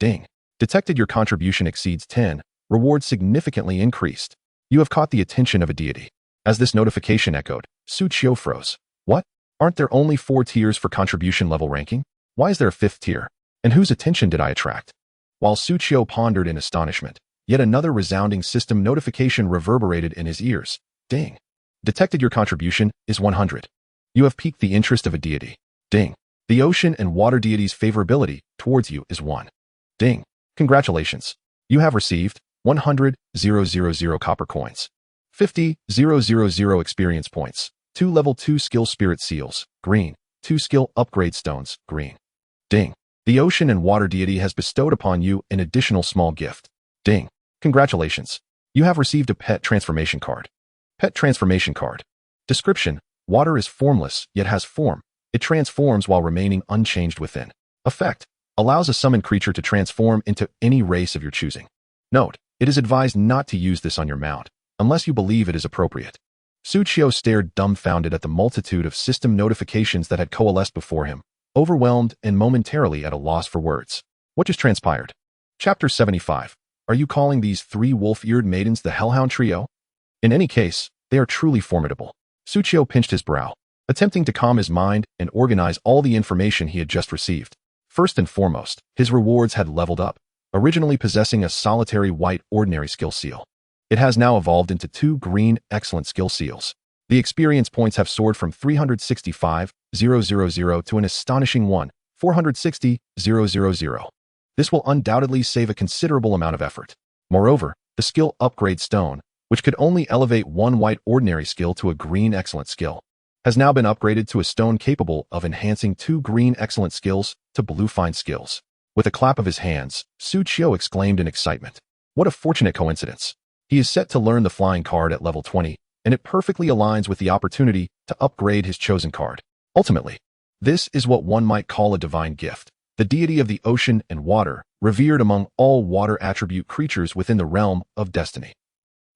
Ding. Detected your contribution exceeds 10. Reward significantly increased. You have caught the attention of a deity. As this notification echoed, Suchio froze. What? Aren't there only 4 tiers for contribution level ranking? Why is there a 5th tier? And whose attention did I attract? While Suchio pondered in astonishment, yet another resounding system notification reverberated in his ears. Ding. Detected your contribution is 100. You have piqued the interest of a deity. Ding. The ocean and water deity's favorability towards you is 1. Ding. Congratulations. You have received 100,000 copper coins, 50,000 experience points, 2 level 2 skill spirit seals, green, 2 skill upgrade stones, green. Ding. The ocean and water deity has bestowed upon you an additional small gift. Ding. Congratulations. You have received a pet transformation card. Pet transformation card. Description: water is formless, yet has form. It transforms while remaining unchanged within. Effect: allows a summoned creature to transform into any race of your choosing. Note: it is advised not to use this on your mount, unless you believe it is appropriate. Suchio stared dumbfounded at the multitude of system notifications that had coalesced before him, overwhelmed and momentarily at a loss for words. What just transpired? Chapter 75. Are you calling these 3 wolf-eared maidens the Hellhound Trio? In any case, they are truly formidable. Suchio pinched his brow, attempting to calm his mind and organize all the information he had just received. First and foremost, his rewards had leveled up. Originally possessing a solitary white ordinary skill seal, it has now evolved into 2 green excellent skill seals. The experience points have soared from 365,000 to an astonishing 460,000. This will undoubtedly save a considerable amount of effort. Moreover, the skill upgrade stone, which could only elevate 1 white ordinary skill to a green excellent skill, has now been upgraded to a stone capable of enhancing 2 green excellent skills to blue fine skills. With a clap of his hands, Su Qiu exclaimed in excitement. What a fortunate coincidence. He is set to learn the flying card at level 20, and it perfectly aligns with the opportunity to upgrade his chosen card. Ultimately, this is what one might call a divine gift, the deity of the ocean and water, revered among all water attribute creatures within the realm of destiny.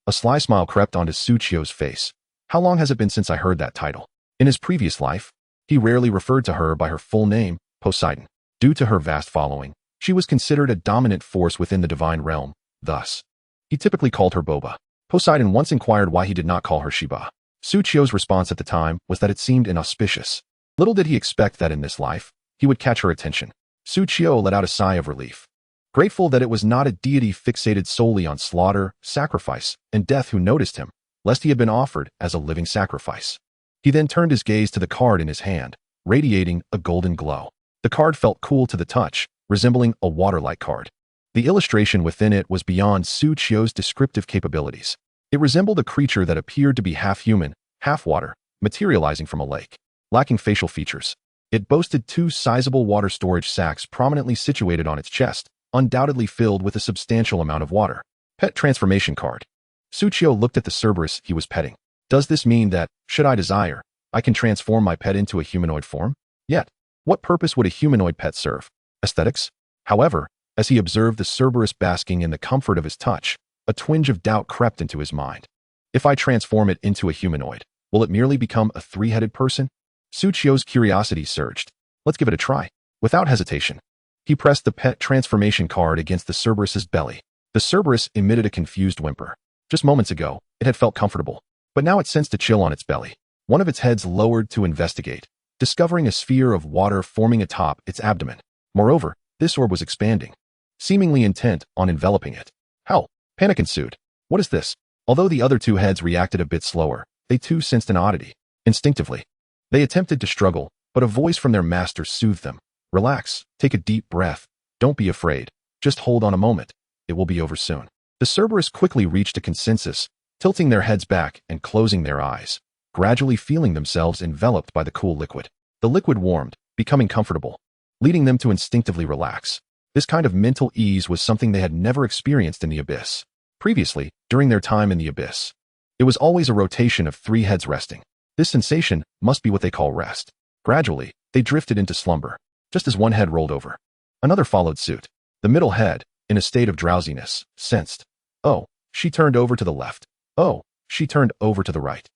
A sly smile crept onto Su Qiu's face. How long has it been since I heard that title? In his previous life, he rarely referred to her by her full name, Poseidon. Due to her vast following, she was considered a dominant force within the divine realm. Thus, he typically called her Boba. Poseidon once inquired why he did not call her Shiba. Su Qiu's response at the time was that it seemed inauspicious. Little did he expect that in this life, he would catch her attention. Su Qiu let out a sigh of relief, grateful that it was not a deity fixated solely on slaughter, sacrifice, and death who noticed him, lest he had been offered as a living sacrifice. He then turned his gaze to the card in his hand, radiating a golden glow. The card felt cool to the touch, resembling a water-like card. The illustration within it was beyond Su Qiu's descriptive capabilities. It resembled a creature that appeared to be half human, half water, materializing from a lake. Lacking facial features, it boasted 2 sizable water storage sacks prominently situated on its chest, undoubtedly filled with a substantial amount of water. Pet transformation card. Su Qiu looked at the Cerberus he was petting. Does this mean that, should I desire, I can transform my pet into a humanoid form? Yet, what purpose would a humanoid pet serve? Aesthetics? However, as he observed the Cerberus basking in the comfort of his touch, a twinge of doubt crept into his mind. If I transform it into a humanoid, will it merely become a 3-headed person? Su Qiu's curiosity surged. Let's give it a try. Without hesitation, he pressed the pet transformation card against the Cerberus's belly. The Cerberus emitted a confused whimper. Just moments ago, it had felt comfortable, but now it sensed a chill on its belly. One of its heads lowered to investigate, discovering a sphere of water forming atop its abdomen. Moreover, this orb was expanding, seemingly intent on enveloping it. Hell, panic ensued. What is this? Although the other 2 heads reacted a bit slower, they too sensed an oddity. Instinctively, they attempted to struggle, but a voice from their master soothed them. Relax, take a deep breath. Don't be afraid. Just hold on a moment. It will be over soon. The Cerberus quickly reached a consensus, tilting their heads back and closing their eyes, gradually feeling themselves enveloped by the cool liquid. The liquid warmed, becoming comfortable, leading them to instinctively relax. This kind of mental ease was something they had never experienced in the abyss. Previously, during their time in the abyss, it was always a rotation of 3 heads resting. This sensation must be what they call rest. Gradually, they drifted into slumber, just as one head rolled over. Another followed suit. The middle head, in a state of drowsiness, sensed. Oh, she turned over to the left. Oh, she turned over to the right.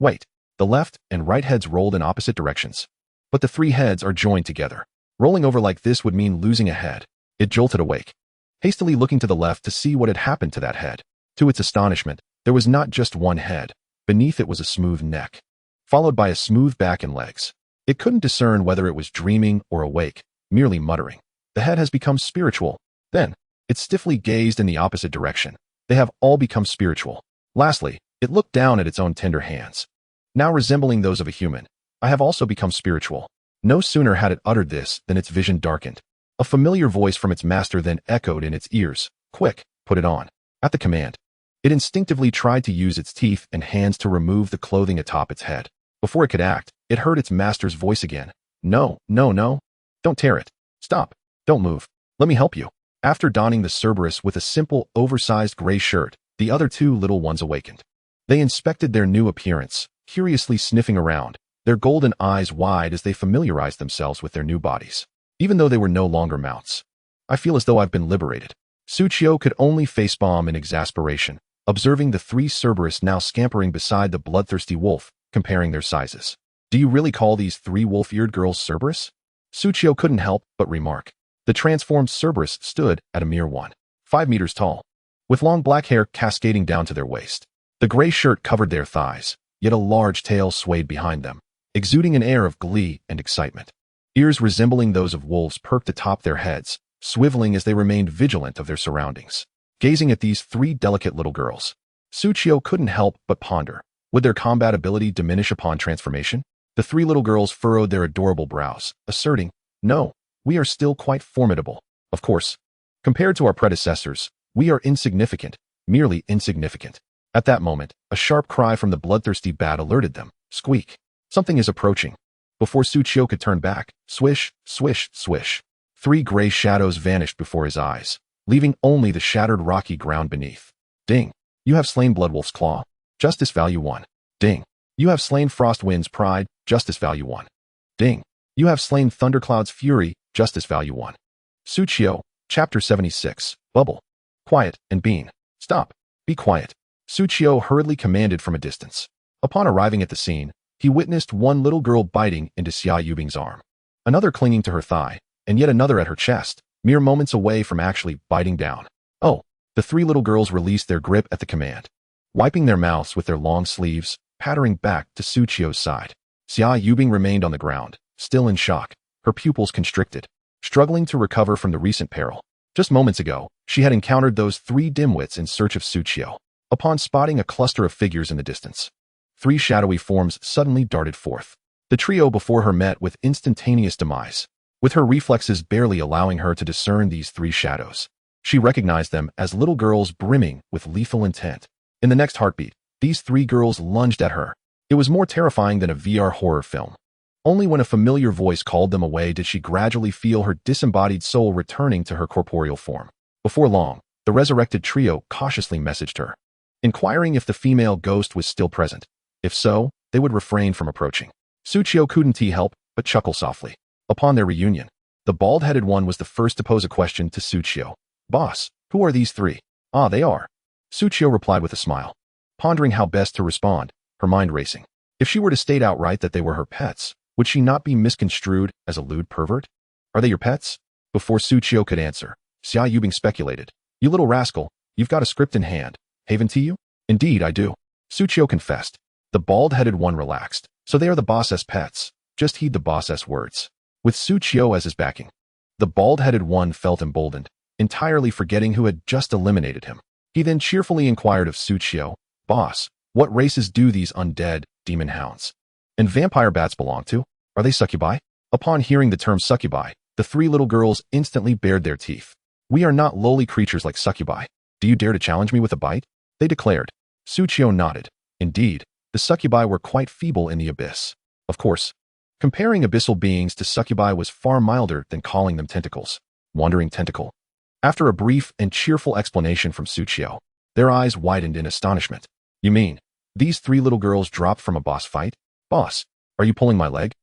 Wait, the left and right heads rolled in opposite directions. But the 3 heads are joined together. Rolling over like this would mean losing a head. It jolted awake, hastily looking to the left to see what had happened to that head. To its astonishment, there was not just one head. Beneath it was a smooth neck, followed by a smooth back and legs. It couldn't discern whether it was dreaming or awake, merely muttering. The head has become spiritual. Then, it stiffly gazed in the opposite direction. They have all become spiritual. Lastly, it looked down at its own tender hands, now resembling those of a human. I have also become spiritual. No sooner had it uttered this than its vision darkened. A familiar voice from its master then echoed in its ears. Quick, put it on. At the command, it instinctively tried to use its teeth and hands to remove the clothing atop its head. Before it could act, it heard its master's voice again. No, no, no. Don't tear it. Stop. Don't move. Let me help you. After donning the Cerberus with a simple, oversized gray shirt, the other 2 little ones awakened. They inspected their new appearance, curiously sniffing around, their golden eyes wide as they familiarized themselves with their new bodies. Even though they were no longer mounts, I feel as though I've been liberated. Su Qiu could only facepalm in exasperation, observing the 3 Cerberus now scampering beside the bloodthirsty wolf, comparing their sizes. Do you really call these 3 wolf-eared girls Cerberus? Su Qiu couldn't help but remark. The transformed Cerberus stood at a mere 1.5 meters tall, with long black hair cascading down to their waist. The gray shirt covered their thighs, yet a large tail swayed behind them, exuding an air of glee and excitement. Ears resembling those of wolves perked atop their heads, swiveling as they remained vigilant of their surroundings. Gazing at these 3 delicate little girls, Su Qiu couldn't help but ponder. Would their combat ability diminish upon transformation? The 3 little girls furrowed their adorable brows, asserting, no, we are still quite formidable. Of course, compared to our predecessors, we are insignificant, merely insignificant. At that moment, a sharp cry from the bloodthirsty bat alerted them. Squeak. Something is approaching. Before Suchio could turn back, swish, swish, swish. 3 gray shadows vanished before his eyes, leaving only the shattered rocky ground beneath. Ding. You have slain Bloodwolf's Claw. Justice value 1. Ding. You have slain Frostwind's Pride. Justice value 1. Ding. You have slain Thundercloud's Fury. Justice value 1. Suchio, Chapter 76, Bubble. Quiet and Bean. Stop. Be quiet. Suchio hurriedly commanded from a distance. Upon arriving at the scene, he witnessed one little girl biting into Xia Yubing's arm, another clinging to her thigh, and yet another at her chest, mere moments away from actually biting down. Oh, the 3 little girls released their grip at the command, wiping their mouths with their long sleeves, pattering back to Suchio's side. Xia Yubing remained on the ground, still in shock, her pupils constricted, struggling to recover from the recent peril. Just moments ago, she had encountered those 3 dimwits in search of Suchio. Upon spotting a cluster of figures in the distance, 3 shadowy forms suddenly darted forth. The trio before her met with instantaneous demise, with her reflexes barely allowing her to discern these 3 shadows. She recognized them as little girls brimming with lethal intent. In the next heartbeat, these 3 girls lunged at her. It was more terrifying than a VR horror film. Only when a familiar voice called them away did she gradually feel her disembodied soul returning to her corporeal form. Before long, the resurrected trio cautiously messaged her, inquiring if the female ghost was still present. If so, they would refrain from approaching. Suchio couldn't help but chuckle softly. Upon their reunion, the bald-headed one was the first to pose a question to Suchio. Boss, who are these 3? Ah, they are. Suchio replied with a smile, pondering how best to respond, her mind racing. If she were to state outright that they were her pets, would she not be misconstrued as a lewd pervert? Are they your pets? Before Suchio could answer, Xia Yubing speculated. You little rascal, you've got a script in hand. Haven't you? Indeed, I do. Suchio confessed. The bald-headed one relaxed. So they are the boss's pets. Just heed the boss's words. With Suchio as his backing, the bald-headed one felt emboldened, entirely forgetting who had just eliminated him. He then cheerfully inquired of Suchio, Boss, what races do these undead demon hounds and vampire bats belong to? Are they succubi? Upon hearing the term succubi, the 3 little girls instantly bared their teeth. We are not lowly creatures like succubi. Do you dare to challenge me with a bite? They declared. Suchio nodded. Indeed, the succubi were quite feeble in the abyss. Of course, comparing abyssal beings to succubi was far milder than calling them tentacles. Wandering tentacle. After a brief and cheerful explanation from Suchio, their eyes widened in astonishment. You mean, these 3 little girls dropped from a boss fight? Boss, are you pulling my leg?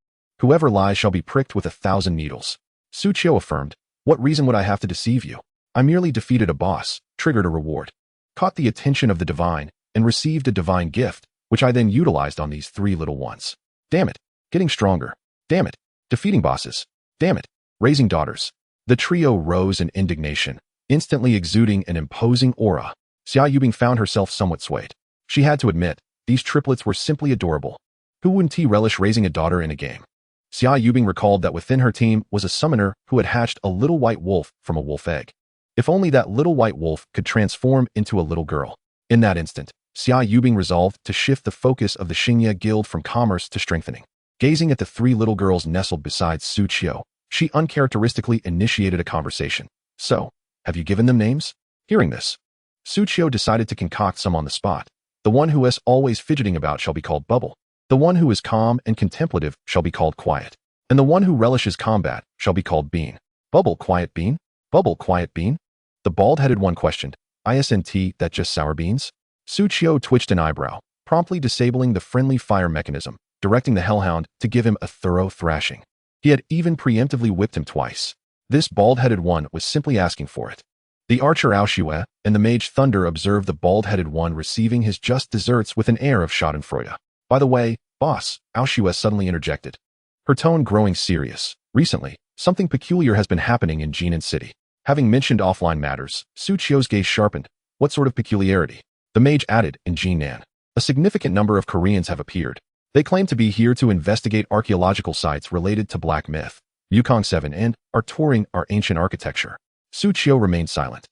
Whoever lies shall be pricked with 1,000 needles. Suchio affirmed. What reason would I have to deceive you? I merely defeated a boss, triggered a reward, caught the attention of the divine, and received a divine gift, which I then utilized on these 3 little ones. Damn it. Getting stronger. Damn it. Defeating bosses. Damn it. Raising daughters. The trio rose in indignation, instantly exuding an imposing aura. Xia Yubing found herself somewhat swayed. She had to admit, these triplets were simply adorable. Who wouldn't relish raising a daughter in a game? Xia Yubing recalled that within her team was a summoner who had hatched a little white wolf from a wolf egg. If only that little white wolf could transform into a little girl. In that instant, Xia Yubing resolved to shift the focus of the Xingye Guild from commerce to strengthening. Gazing at the 3 little girls nestled beside Suchio, she uncharacteristically initiated a conversation. So, have you given them names? Hearing this, Suchio decided to concoct some on the spot. The one who is always fidgeting about shall be called Bubble. The one who is calm and contemplative shall be called Quiet. And the one who relishes combat shall be called Bean. Bubble, Quiet Bean? Bubble, Quiet Bean? The bald-headed one questioned. Isn't that just sour beans? Suchio twitched an eyebrow, promptly disabling the friendly fire mechanism, directing the hellhound to give him a thorough thrashing. He had even preemptively whipped him twice. This bald-headed one was simply asking for it. The archer Aoshue and the mage Thunder observed the bald-headed one receiving his just desserts with an air of schadenfreude. By the way, boss, Aoshue suddenly interjected, her tone growing serious. Recently, something peculiar has been happening in Jinan City. Having mentioned offline matters, Suchio's gaze sharpened. What sort of peculiarity? The mage added, in Jinan, a significant number of Koreans have appeared. They claim to be here to investigate archaeological sites related to Black Myth, Yukong 7 and are touring our ancient architecture. Suchio remained silent,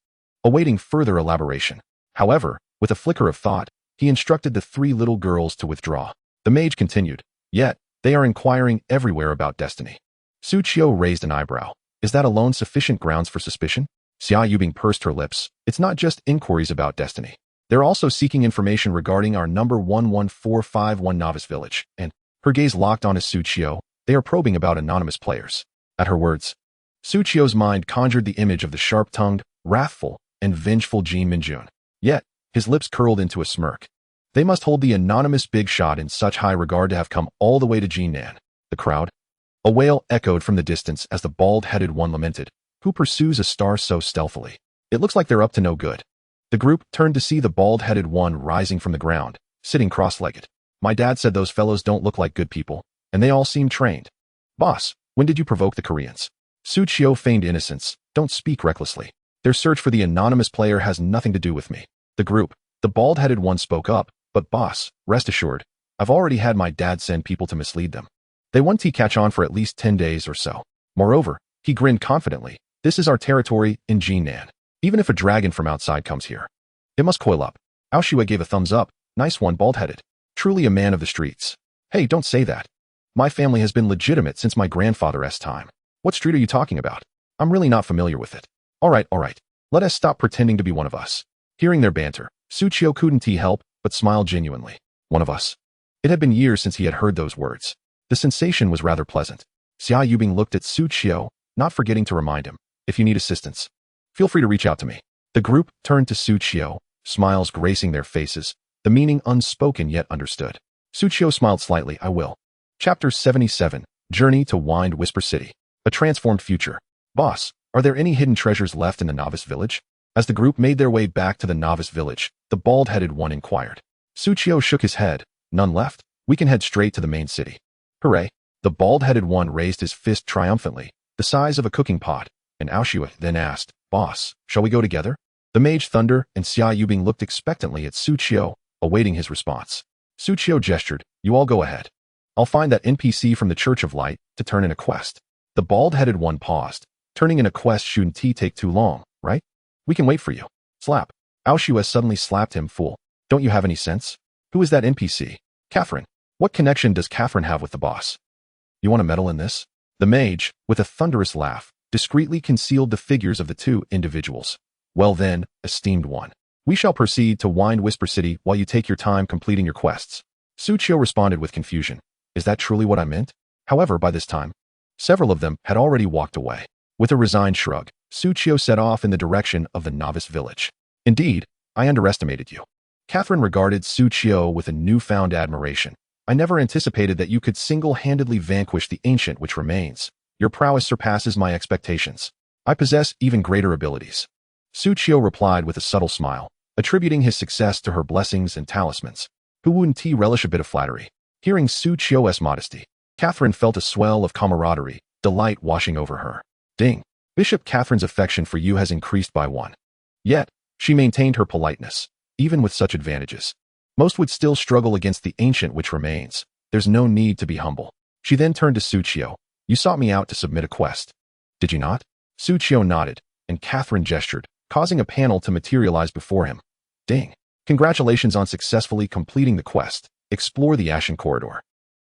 awaiting further elaboration. However, with a flicker of thought, he instructed the 3 little girls to withdraw. The mage continued, yet, they are inquiring everywhere about destiny. Suchio raised an eyebrow. Is that alone sufficient grounds for suspicion? Xia Yubing pursed her lips. It's not just inquiries about destiny. They're also seeking information regarding our number 11451 Novice Village, and Her gaze locked on Suchio. They are probing about anonymous players. At her words, Suchio's mind conjured the image of the sharp-tongued, wrathful, and vengeful Jin Minjun. Yet, his lips curled into a smirk. They must hold the anonymous big shot in such high regard to have come all the way to Jinan. The crowd. A wail echoed from the distance as the bald-headed one lamented. Who pursues a star so stealthily? It looks like they're up to no good. The group turned to see the bald-headed one rising from the ground, sitting cross-legged. My dad said those fellows don't look like good people, and they all seem trained. Boss, when did you provoke the Koreans? Suchio feigned innocence. Don't speak recklessly. Their search for the anonymous player has nothing to do with me. The group. The bald-headed one spoke up, but boss, rest assured, I've already had my dad send people to mislead them. They want to catch on for at least 10 days or so. Moreover, he grinned confidently. This is our territory in Jinan. Even if a dragon from outside comes here, it must coil up. Aoshua gave a thumbs up. Nice one, bald-headed. Truly a man of the streets. Hey, don't say that. My family has been legitimate since my grandfather's time. What street are you talking about? I'm really not familiar with it. All right. Let us stop pretending to be one of us. Hearing their banter, Suchio couldn't help but smile genuinely. One of us. It had been years since he had heard those words. The sensation was rather pleasant. Xia Yubing looked at Suchio, not forgetting to remind him, if you need assistance, feel free to reach out to me. The group turned to Suchio, smiles gracing their faces, the meaning unspoken yet understood. Suchio smiled slightly. I will. Chapter 77, Journey to Wind Whisper City. A transformed future. Boss, are there any hidden treasures left in the novice village? As the group made their way back to the novice village, the bald-headed one inquired. Suchio shook his head. None left. We can head straight to the main city. Hooray. The bald-headed one raised his fist triumphantly, the size of a cooking pot, and Aoshua then asked, Boss, shall we go together? The mage Thunder and Xia Yubing looked expectantly at Suchio, awaiting his response. Suchio gestured, you all go ahead. I'll find that NPC from the Church of Light to turn in a quest. The bald-headed one paused. Turning in a quest shouldn't take too long, right? We can wait for you. Slap. Aoshua suddenly slapped him. Fool. Don't you have any sense? Who is that NPC? Catherine. What connection does Catherine have with the boss? You want to meddle in this? The mage, with a thunderous laugh, discreetly concealed the figures of the two individuals. Well then, esteemed one. We shall proceed to Wind Whisper City while you take your time completing your quests. Suchio responded with confusion. Is that truly what I meant? However, by this time, several of them had already walked away. With a resigned shrug, Suchio set off in the direction of the novice village. Indeed, I underestimated you. Catherine regarded Suchio with a newfound admiration. I never anticipated that you could single-handedly vanquish the ancient which remains. Your prowess surpasses my expectations. I possess even greater abilities. Suchio replied with a subtle smile, attributing his success to her blessings and talismans. Who wouldn't relish a bit of flattery? Hearing Suchio's modesty, Catherine felt a swell of camaraderie, delight washing over her. Ding. Bishop Catherine's affection for you has increased by 1. Yet, she maintained her politeness, even with such advantages. Most would still struggle against the ancient which remains. There's no need to be humble. She then turned to Suchio. You sought me out to submit a quest. Did you not? Suchio nodded, and Catherine gestured, causing a panel to materialize before him. Ding. Congratulations on successfully completing the quest. Explore the Ashen Corridor.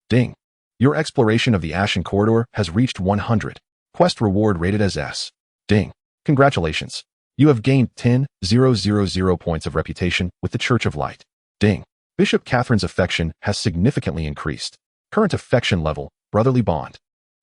Ding. Your exploration of the Ashen Corridor has reached 100. Quest reward rated as S. Ding. Congratulations. You have gained 10,000 points of reputation with the Church of Light. Ding. Bishop Catherine's affection has significantly increased. Current affection level, brotherly bond.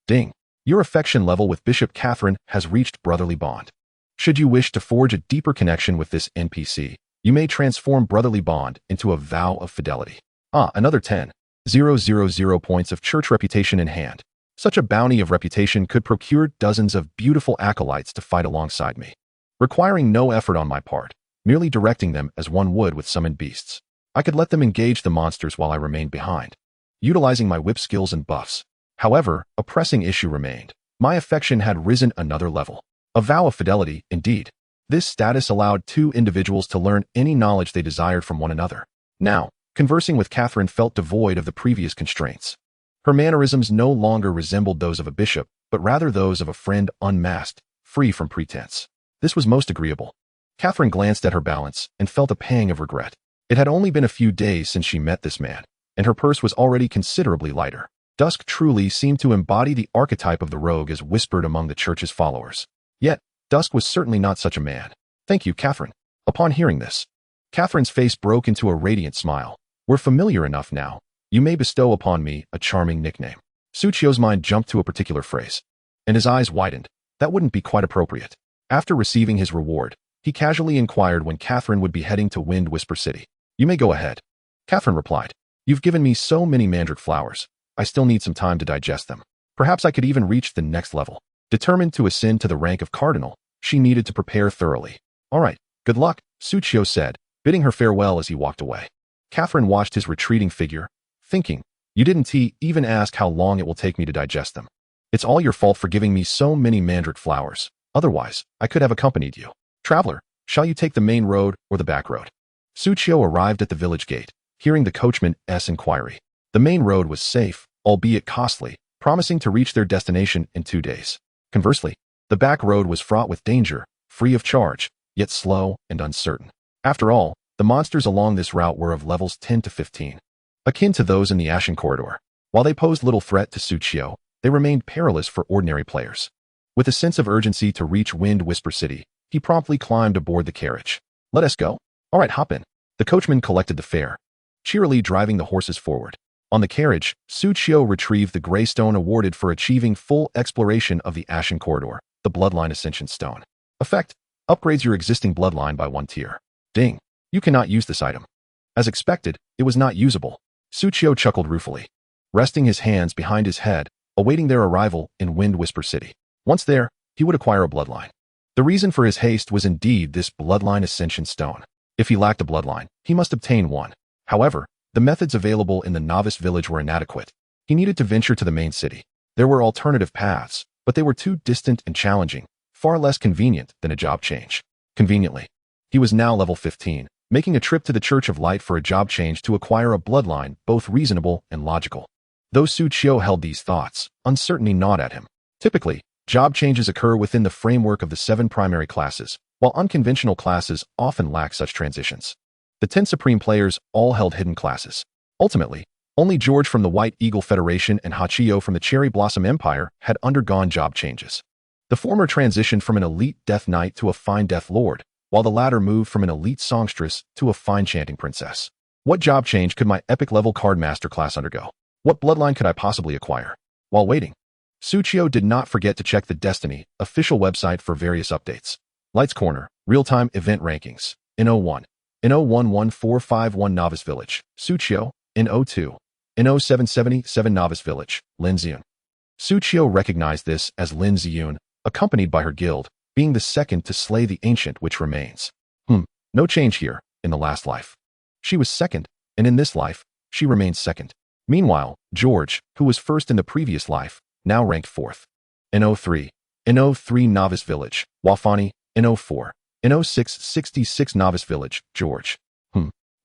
Ding. Your affection level with Bishop Catherine has reached brotherly bond. Should you wish to forge a deeper connection with this NPC, you may transform brotherly bond into a vow of fidelity. Another 10,000 points of church reputation in hand. Such a bounty of reputation could procure dozens of beautiful acolytes to fight alongside me, requiring no effort on my part, merely directing them as one would with summoned beasts. I could let them engage the monsters while I remained behind, utilizing my whip skills and buffs. However, a pressing issue remained. My affection had risen another level. A vow of fidelity, indeed. This status allowed two individuals to learn any knowledge they desired from one another. Now, conversing with Catherine felt devoid of the previous constraints. Her mannerisms no longer resembled those of a bishop, but rather those of a friend unmasked, free from pretense. This was most agreeable. Catherine glanced at her balance and felt a pang of regret. It had only been a few days since she met this man, and her purse was already considerably lighter. Dusk truly seemed to embody the archetype of the rogue as whispered among the church's followers. Yet, Dusk was certainly not such a man. Thank you, Catherine. Upon hearing this, Catherine's face broke into a radiant smile. We're familiar enough now. You may bestow upon me a charming nickname. Suchio's mind jumped to a particular phrase, and his eyes widened. That wouldn't be quite appropriate. After receiving his reward, he casually inquired when Catherine would be heading to Wind Whisper City. You may go ahead. Catherine replied. You've given me so many mandrake flowers. I still need some time to digest them. Perhaps I could even reach the next level. Determined to ascend to the rank of cardinal, she needed to prepare thoroughly. All right, good luck, Suchio said, bidding her farewell as he walked away. Catherine watched his retreating figure, thinking, you didn't even ask how long it will take me to digest them. It's all your fault for giving me so many mandrake flowers. Otherwise, I could have accompanied you. Traveler, shall you take the main road or the back road? Suchio arrived at the village gate, hearing the coachman's inquiry. The main road was safe, albeit costly, promising to reach their destination in 2 days. Conversely, the back road was fraught with danger, free of charge, yet slow and uncertain. After all, the monsters along this route were of levels 10 to 15, akin to those in the Ashen Corridor. While they posed little threat to Suchio, they remained perilous for ordinary players. With a sense of urgency to reach Wind Whisper City, he promptly climbed aboard the carriage. Let us go. All right, hop in. The coachman collected the fare, cheerily driving the horses forward. On the carriage, Suchio retrieved the gray stone awarded for achieving full exploration of the Ashen Corridor, the Bloodline Ascension Stone. Effect: upgrades your existing bloodline by 1 tier. Ding. You cannot use this item. As expected, it was not usable. Suchio chuckled ruefully, resting his hands behind his head, awaiting their arrival in Wind Whisper City. Once there, he would acquire a bloodline. The reason for his haste was indeed this Bloodline Ascension Stone. If he lacked a bloodline, he must obtain one. However, the methods available in the novice village were inadequate. He needed to venture to the main city. There were alternative paths, but they were too distant and challenging, far less convenient than a job change. Conveniently, he was now level 15, making a trip to the Church of Light for a job change to acquire a bloodline both reasonable and logical. Though Suchio held these thoughts, uncertainty gnawed at him. Typically, job changes occur within the framework of the 7 primary classes, while unconventional classes often lack such transitions. The 10 supreme players all held hidden classes. Ultimately, only George from the White Eagle Federation and Hachio from the Cherry Blossom Empire had undergone job changes. The former transitioned from an elite Death Knight to a fine Death Lord, while the latter moved from an elite songstress to a fine chanting princess. What job change could my epic level card master class undergo? What bloodline could I possibly acquire? While waiting, Suchio did not forget to check the Destiny official website for various updates. Lights Corner, real-time event rankings. In 01. In 011451 Novice Village, Suchio. In 02. In 0777 Novice Village, Lin Ziyun. Suchio recognized this as Lin Ziyun, accompanied by her guild, being the second to slay the ancient which remains. No change here, in the last life. She was second, and in this life, she remains second. Meanwhile, George, who was first in the previous life, now ranked 4th. In 03. In 03 Novice Village, Wafani. In 04. In 0666 Novice Village, George.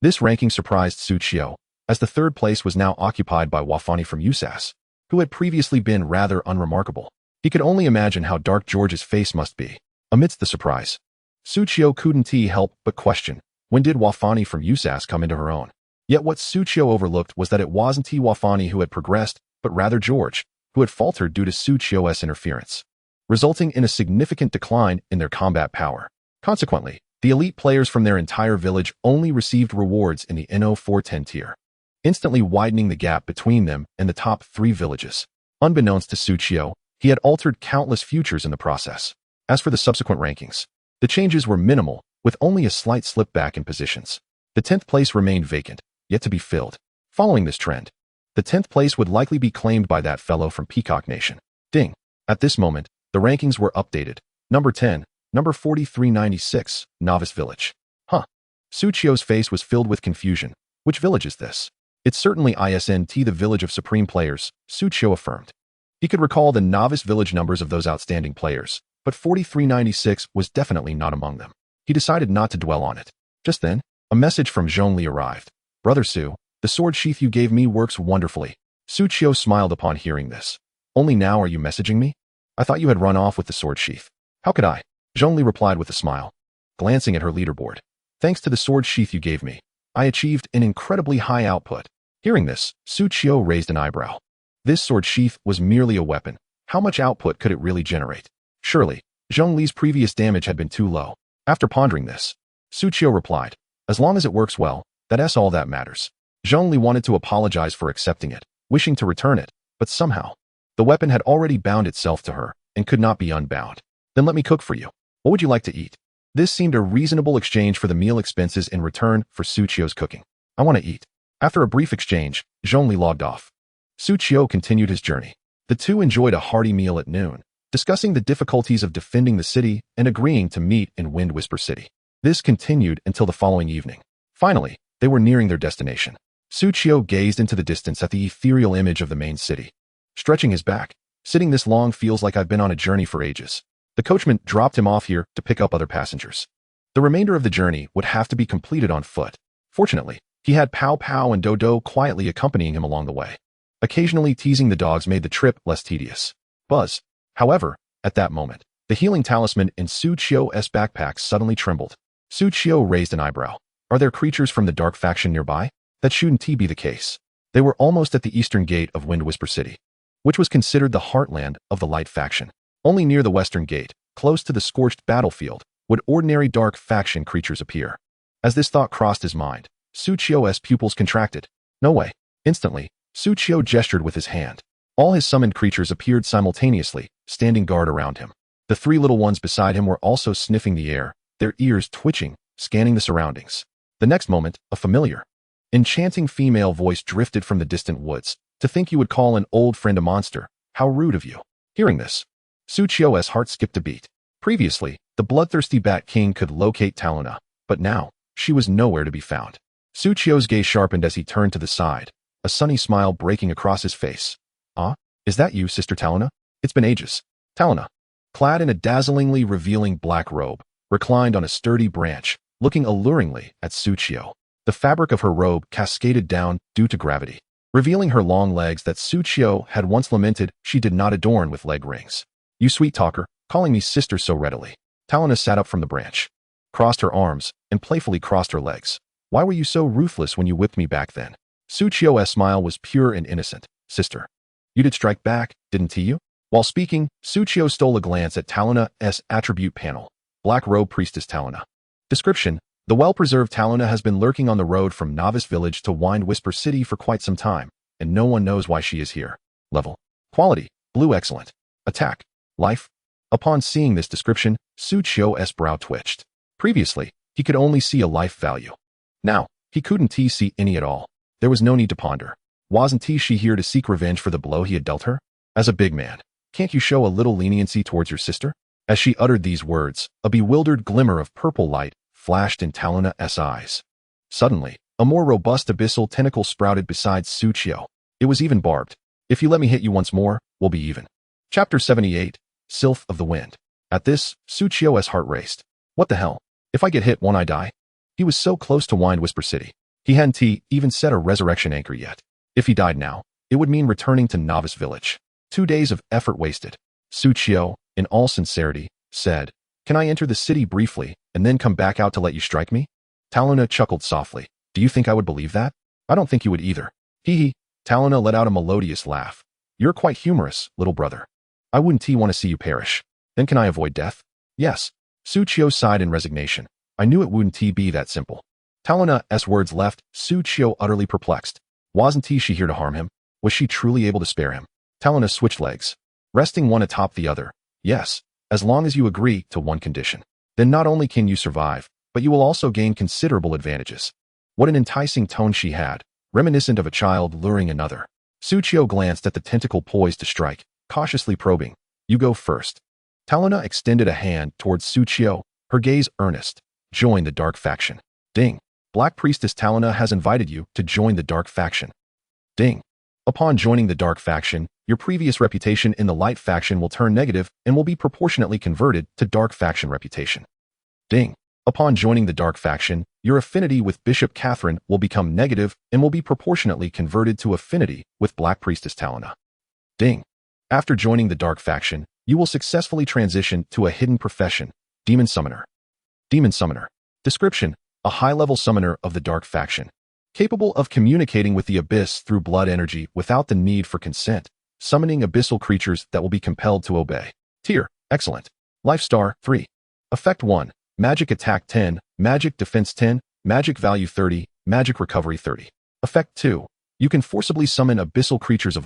This ranking surprised Suchio, as the 3rd place was now occupied by Wafani from USAS, who had previously been rather unremarkable. He could only imagine how dark George's face must be. Amidst the surprise, Suchio couldn't help but question, when did Wafani from USAS come into her own? Yet what Suchio overlooked was that it wasn't Wafani who had progressed, but rather George, who had faltered due to Suchio's interference, resulting in a significant decline in their combat power. Consequently, the elite players from their entire village only received rewards in the NO410 tier, instantly widening the gap between them and the top 3 villages. Unbeknownst to Suchio, he had altered countless futures in the process. As for the subsequent rankings, the changes were minimal, with only a slight slip back in positions. The 10th place remained vacant, yet to be filled. Following this trend, the 10th place would likely be claimed by that fellow from Peacock Nation. Ding. At this moment, the rankings were updated. Number 10, number 4396, Novice Village. Suchio's face was filled with confusion. Which village is this? It's certainly ISNT, the village of supreme players, Suchio affirmed. He could recall the novice village numbers of those outstanding players, but 4396 was definitely not among them. He decided not to dwell on it. Just then, a message from Zhongli arrived. Brother Su, the sword sheath you gave me works wonderfully. Suchio smiled upon hearing this. Only now are you messaging me? I thought you had run off with the sword sheath. How could I? Zhongli replied with a smile, glancing at her leaderboard. Thanks to the sword sheath you gave me, I achieved an incredibly high output. Hearing this, Suchio raised an eyebrow. This sword sheath was merely a weapon. How much output could it really generate? Surely, Zhongli's previous damage had been too low. After pondering this, Suchio replied, as long as it works well, that's all that matters. Zhongli wanted to apologize for accepting it, wishing to return it, but somehow, the weapon had already bound itself to her and could not be unbound. Then let me cook for you. What would you like to eat? This seemed a reasonable exchange for the meal expenses in return for Su Qiu's cooking. I want to eat. After a brief exchange, Zhongli logged off. Su Qiu continued his journey. The two enjoyed a hearty meal at noon, discussing the difficulties of defending the city and agreeing to meet in Wind Whisper City. This continued until the following evening. Finally, they were nearing their destination. Su Qiu gazed into the distance at the ethereal image of the main city. Stretching his back, sitting this long feels like I've been on a journey for ages. The coachman dropped him off here to pick up other passengers. The remainder of the journey would have to be completed on foot. Fortunately, he had Pow Pow and Dodo quietly accompanying him along the way. Occasionally teasing the dogs made the trip less tedious. Buzz. However, at that moment, the healing talisman in Su Qiu's backpack suddenly trembled. Su Qiu raised an eyebrow. Are there creatures from the dark faction nearby? That shouldn't be the case. They were almost at the eastern gate of Wind Whisper City, which was considered the heartland of the light faction. Only near the western gate, close to the scorched battlefield, would ordinary dark faction creatures appear. As this thought crossed his mind, Su Qiu's pupils contracted. No way. Instantly, Su Qiu gestured with his hand. All his summoned creatures appeared simultaneously, standing guard around him. The three little ones beside him were also sniffing the air, their ears twitching, scanning the surroundings. The next moment, a familiar, enchanting female voice drifted from the distant woods. To think you would call an old friend a monster. How rude of you. Hearing this, Su Qiu's heart skipped a beat. Previously, the bloodthirsty Bat King could locate Taluna, but now, she was nowhere to be found. Su Qiu's gaze sharpened as he turned to the side, a sunny smile breaking across his face. Ah, is that you, Sister Taluna? It's been ages. Taluna, clad in a dazzlingly revealing black robe, reclined on a sturdy branch, looking alluringly at Su Qiu. The fabric of her robe cascaded down due to gravity, revealing her long legs that Su Qiu had once lamented she did not adorn with leg rings. You sweet talker, calling me sister so readily. Taluna sat up from the branch, crossed her arms, and playfully crossed her legs. Why were you so ruthless when you whipped me back then? Su Qiu's smile was pure and innocent. Sister, you did strike back, didn't you? While speaking, Su Qiu stole a glance at Taluna's attribute panel. Black Robe Priestess Taluna. Description: the well-preserved Taluna has been lurking on the road from Novice Village to Wind Whisper City for quite some time, and no one knows why she is here. Level. Quality: Blue Excellent. Attack: Life. Upon seeing this description, Su Qiu's brow twitched. Previously, he could only see a life value. Now, he couldn't see any at all. There was no need to ponder. Wasn't she here to seek revenge for the blow he had dealt her? As a big man, can't you show a little leniency towards your sister? As she uttered these words, a bewildered glimmer of purple light flashed in Taluna's eyes. Suddenly, a more robust abyssal tentacle sprouted beside Su Qiu. It was even barbed. If you let me hit you once more, we'll be even. Chapter 78, Sylph of the Wind. At this, Su Qiu's heart raced. What the hell? If I get hit, won't I die? He was so close to Wind Whisper City. He hadn't even set a resurrection anchor yet. If he died now, it would mean returning to Novice Village. 2 days of effort wasted. Su Qiu, in all sincerity, said, Can I enter the city briefly, and then come back out to let you strike me? Taluna chuckled softly. Do you think I would believe that? I don't think you would either. Hee hee. Taluna let out a melodious laugh. You're quite humorous, little brother. I wouldn't want to see you perish. Then can I avoid death? Yes. Su Qiu sighed in resignation. I knew it wouldn't be that simple. Taluna's words left Su Qiu utterly perplexed. Wasn't she here to harm him? Was she truly able to spare him? Taluna switched legs, resting one atop the other. Yes, as long as you agree to one condition. Then not only can you survive, but you will also gain considerable advantages. What an enticing tone she had, reminiscent of a child luring another. Su Qiu glanced at the tentacle poised to strike, cautiously probing. You go first. Taluna extended a hand towards Su Qiu, her gaze earnest. Join the dark faction. Ding. Black Priestess Taluna has invited you to join the dark faction. Ding. Upon joining the dark faction, your previous reputation in the light faction will turn negative and will be proportionately converted to dark faction reputation. Ding. Upon joining the dark faction, your affinity with Bishop Catherine will become negative and will be proportionately converted to affinity with Black Priestess Taluna. Ding. After joining the dark faction, you will successfully transition to a hidden profession, Demon Summoner. Demon Summoner. Description: a high-level summoner of the dark faction, capable of communicating with the abyss through blood energy without the need for consent, summoning abyssal creatures that will be compelled to obey. Tier: Excellent. Life Star 3. Effect 1. Magic Attack 10, Magic Defense 10, Magic Value 30, Magic Recovery 30. Effect 2. You can forcibly summon abyssal creatures of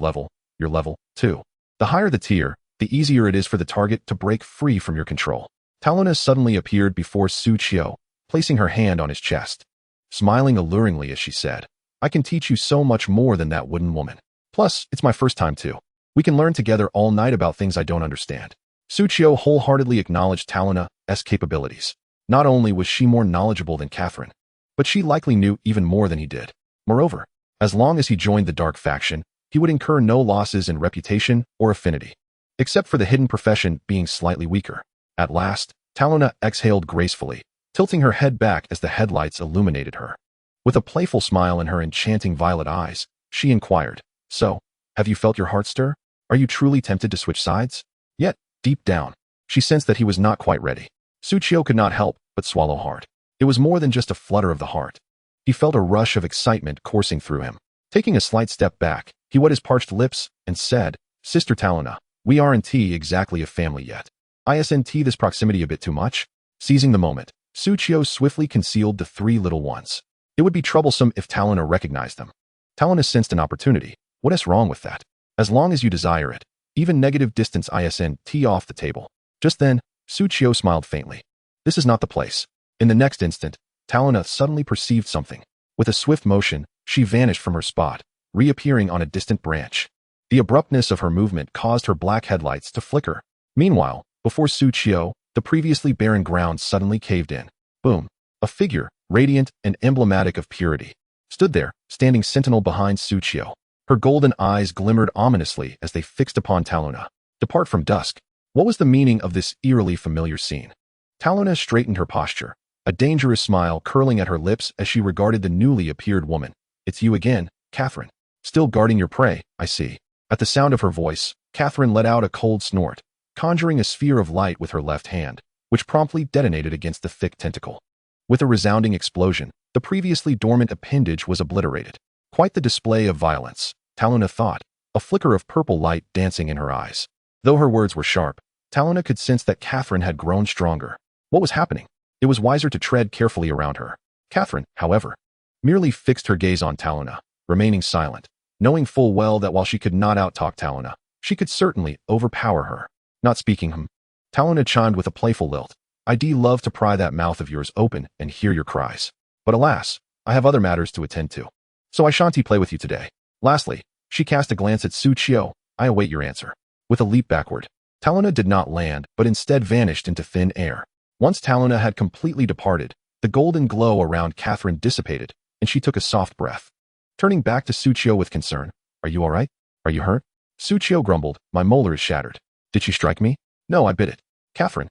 your level 2. The higher the tier, the easier it is for the target to break free from your control. Talona suddenly appeared before Su Qiu, placing her hand on his chest. Smiling alluringly as she said, I can teach you so much more than that wooden woman. Plus, it's my first time too. We can learn together all night about things I don't understand. Su Qiu wholeheartedly acknowledged Talona's capabilities. Not only was she more knowledgeable than Catherine, but she likely knew even more than he did. Moreover, as long as he joined the dark faction, he would incur no losses in reputation or affinity, except for the hidden profession being slightly weaker. At last, Talona exhaled gracefully, tilting her head back as the headlights illuminated her. With a playful smile in her enchanting violet eyes, she inquired, So, have you felt your heart stir? Are you truly tempted to switch sides? Yet, deep down, she sensed that he was not quite ready. Su Qiu could not help but swallow hard. It was more than just a flutter of the heart. He felt a rush of excitement coursing through him. Taking a slight step back, he wet his parched lips and said, Sister Talona, we aren't exactly a family yet. Isn't this proximity a bit too much? Seizing the moment, Su Qiu swiftly concealed the three little ones. It would be troublesome if Talona recognized them. Talona sensed an opportunity. What is wrong with that? As long as you desire it, even negative distance isn't off the table. Just then, Su Qiu smiled faintly. This is not the place. In the next instant, Talona suddenly perceived something. With a swift motion, she vanished from her spot, reappearing on a distant branch. The abruptness of her movement caused her black headlights to flicker. Meanwhile, before Su Qiu, the previously barren ground suddenly caved in. Boom! A figure, radiant and emblematic of purity, stood there, standing sentinel behind Su Qiu. Her golden eyes glimmered ominously as they fixed upon Talona. Depart from dusk. What was the meaning of this eerily familiar scene? Talona straightened her posture, a dangerous smile curling at her lips as she regarded the newly appeared woman. It's you again, Catherine. Still guarding your prey, I see. At the sound of her voice, Catherine let out a cold snort, conjuring a sphere of light with her left hand, which promptly detonated against the thick tentacle. With a resounding explosion, the previously dormant appendage was obliterated. Quite the display of violence, Talona thought, a flicker of purple light dancing in her eyes. Though her words were sharp, Talona could sense that Catherine had grown stronger. What was happening? It was wiser to tread carefully around her. Catherine, however, merely fixed her gaze on Talona, remaining silent, knowing full well that while she could not outtalk Talona, she could certainly overpower her. Not speaking Talona chimed with a playful lilt. I'd love to pry that mouth of yours open and hear your cries. But alas, I have other matters to attend to. So I shan't play with you today. Lastly, she cast a glance at Su Qiu. I await your answer. With a leap backward, Talona did not land, but instead vanished into thin air. Once Talona had completely departed, the golden glow around Catherine dissipated, and she took a soft breath. Turning back to Su Qiu with concern, Are you all right? Are you hurt? Su Qiu grumbled, My molar is shattered. Did she strike me? No, I bit it. Catherine.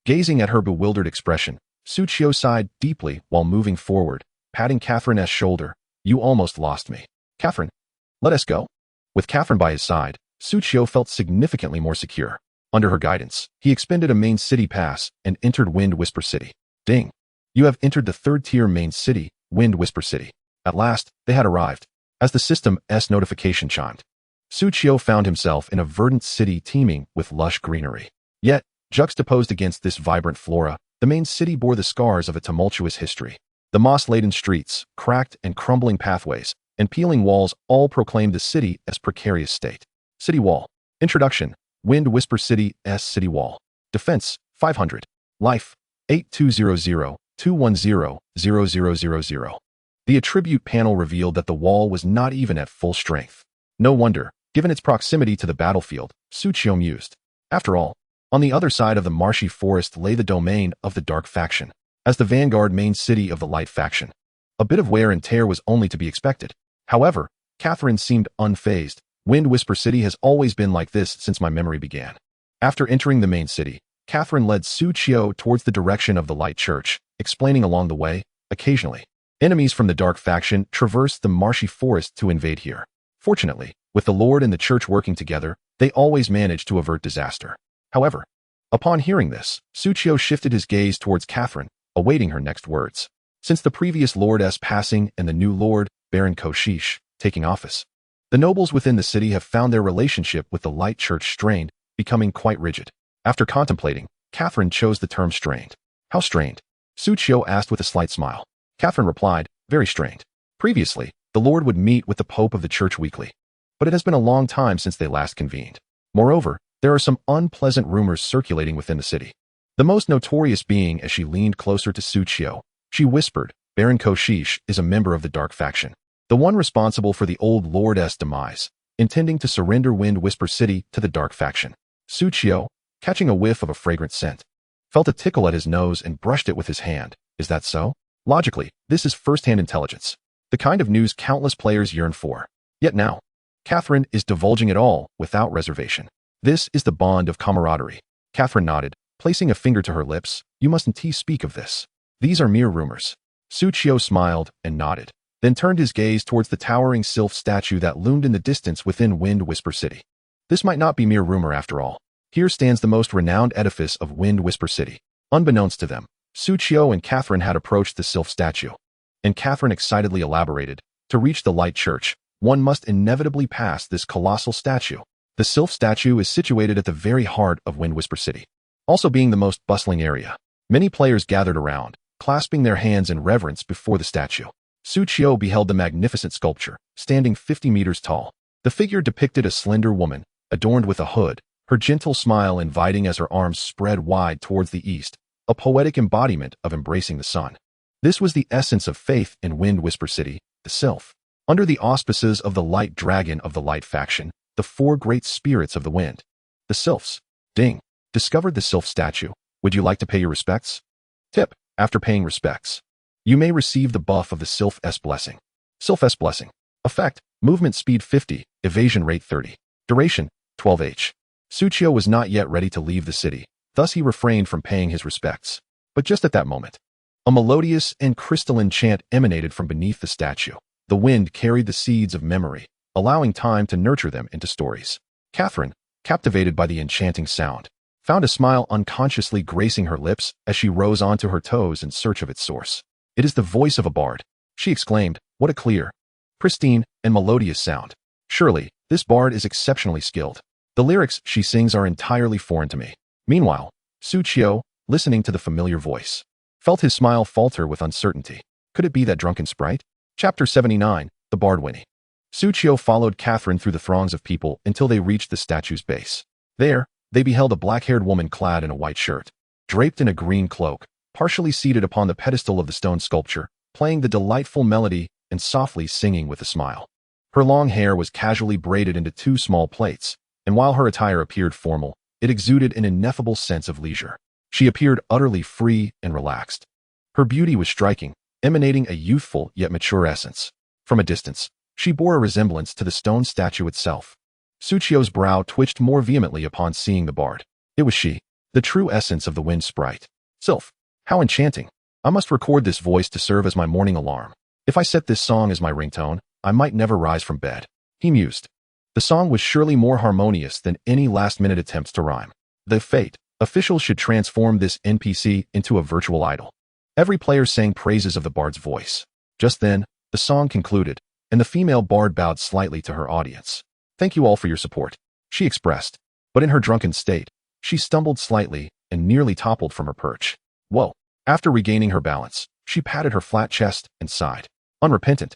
Gazing at her bewildered expression, Su Qiu sighed deeply while moving forward, patting Catherine's shoulder. You almost lost me. Catherine. Let us go. With Catherine by his side, Su Qiu felt significantly more secure. Under her guidance, he expended a main city pass and entered Wind Whisper City. Ding! You have entered the third-tier main city, Wind Whisper City. At last, they had arrived. As the system's notification chimed, Su Qiu found himself in a verdant city teeming with lush greenery. Yet, juxtaposed against this vibrant flora, the main city bore the scars of a tumultuous history. The moss-laden streets, cracked and crumbling pathways, and peeling walls all proclaimed the city as precarious state. City Wall. Introduction. Wind Whisper City's City Wall. Defense, 500. Life, 8200-210-0000. The attribute panel revealed that the wall was not even at full strength. No wonder, given its proximity to the battlefield, Su Qiu mused. After all, on the other side of the marshy forest lay the domain of the Dark Faction, as the vanguard main city of the Light Faction. A bit of wear and tear was only to be expected. However, Catherine seemed unfazed. Wind Whisper City has always been like this since my memory began. After entering the main city, Catherine led Su Qiu towards the direction of the Light Church, explaining along the way, occasionally, enemies from the Dark Faction traversed the marshy forest to invade here. Fortunately, with the Lord and the Church working together, they always managed to avert disaster. However, upon hearing this, Su Qiu shifted his gaze towards Catherine, awaiting her next words. Since the previous Lord's passing and the new Lord, Baron Koshish, taking office, the nobles within the city have found their relationship with the Light Church strained, becoming quite rigid. After contemplating, Catherine chose the term strained. How strained? Su Qiu asked with a slight smile. Catherine replied, very strained. Previously, The Lord would meet with the Pope of the Church weekly. But it has been a long time since they last convened. Moreover, there are some unpleasant rumors circulating within the city. The most notorious being as she leaned closer to Suchio, she whispered, Baron Koshish is a member of the Dark Faction, the one responsible for the old Lord's demise, intending to surrender Wind Whisper City to the Dark Faction. Suchio, catching a whiff of a fragrant scent, felt a tickle at his nose and brushed it with his hand. Is that so? Logically, this is first-hand intelligence, the kind of news countless players yearn for. Yet now, Catherine is divulging it all without reservation. This is the bond of camaraderie. Catherine nodded, placing a finger to her lips. You mustn't speak of this. These are mere rumors. Suchio smiled and nodded, then turned his gaze towards the towering sylph statue that loomed in the distance within Wind Whisper City. This might not be mere rumor after all. Here stands the most renowned edifice of Wind Whisper City. Unbeknownst to them, Suchio and Catherine had approached the sylph statue. And Catherine excitedly elaborated, to reach the Light Church, one must inevitably pass this colossal statue. The sylph statue is situated at the very heart of Wind Whisper City, also being the most bustling area. Many players gathered around, clasping their hands in reverence before the statue. Suchio beheld the magnificent sculpture, standing 50 meters tall. The figure depicted a slender woman, adorned with a hood, her gentle smile inviting as her arms spread wide towards the east, a poetic embodiment of embracing the sun. This was the essence of faith in Wind Whisper City, the sylph. Under the auspices of the Light Dragon of the Light Faction, the four great spirits of the wind, the sylphs. Ding. Discovered the sylph statue. Would you like to pay your respects? Tip. After paying respects, you may receive the buff of the Sylph S Blessing. Sylph S Blessing. Effect, movement speed 50, evasion rate 30. Duration, 12h. Suchio was not yet ready to leave the city, thus he refrained from paying his respects. But just at that moment, a melodious and crystalline chant emanated from beneath the statue. The wind carried the seeds of memory, allowing time to nurture them into stories. Catherine, captivated by the enchanting sound, found a smile unconsciously gracing her lips as she rose onto her toes in search of its source. It is the voice of a bard, she exclaimed. What a clear, pristine, and melodious sound. Surely, this bard is exceptionally skilled. The lyrics she sings are entirely foreign to me. Meanwhile, Suchio, listening to the familiar voice, felt his smile falter with uncertainty. Could it be that drunken sprite? Chapter 79, The Bard Winnie. Suchio followed Catherine through the throngs of people until they reached the statue's base. There, they beheld a black-haired woman clad in a white shirt, draped in a green cloak, partially seated upon the pedestal of the stone sculpture, playing the delightful melody and softly singing with a smile. Her long hair was casually braided into two small plaits, and while her attire appeared formal, it exuded an ineffable sense of leisure. She appeared utterly free and relaxed. Her beauty was striking, emanating a youthful yet mature essence. From a distance, she bore a resemblance to the stone statue itself. Suchio's brow twitched more vehemently upon seeing the bard. It was she, the true essence of the wind sprite. Sylph, how enchanting. I must record this voice to serve as my morning alarm. If I set this song as my ringtone, I might never rise from bed. He mused. The song was surely more harmonious than any last-minute attempts to rhyme. The Fate officials should transform this NPC into a virtual idol. Every player sang praises of the bard's voice. Just then, the song concluded, and the female bard bowed slightly to her audience. Thank you all for your support, she expressed, but in her drunken state, she stumbled slightly and nearly toppled from her perch. Whoa. After regaining her balance, she patted her flat chest and sighed. Unrepentant,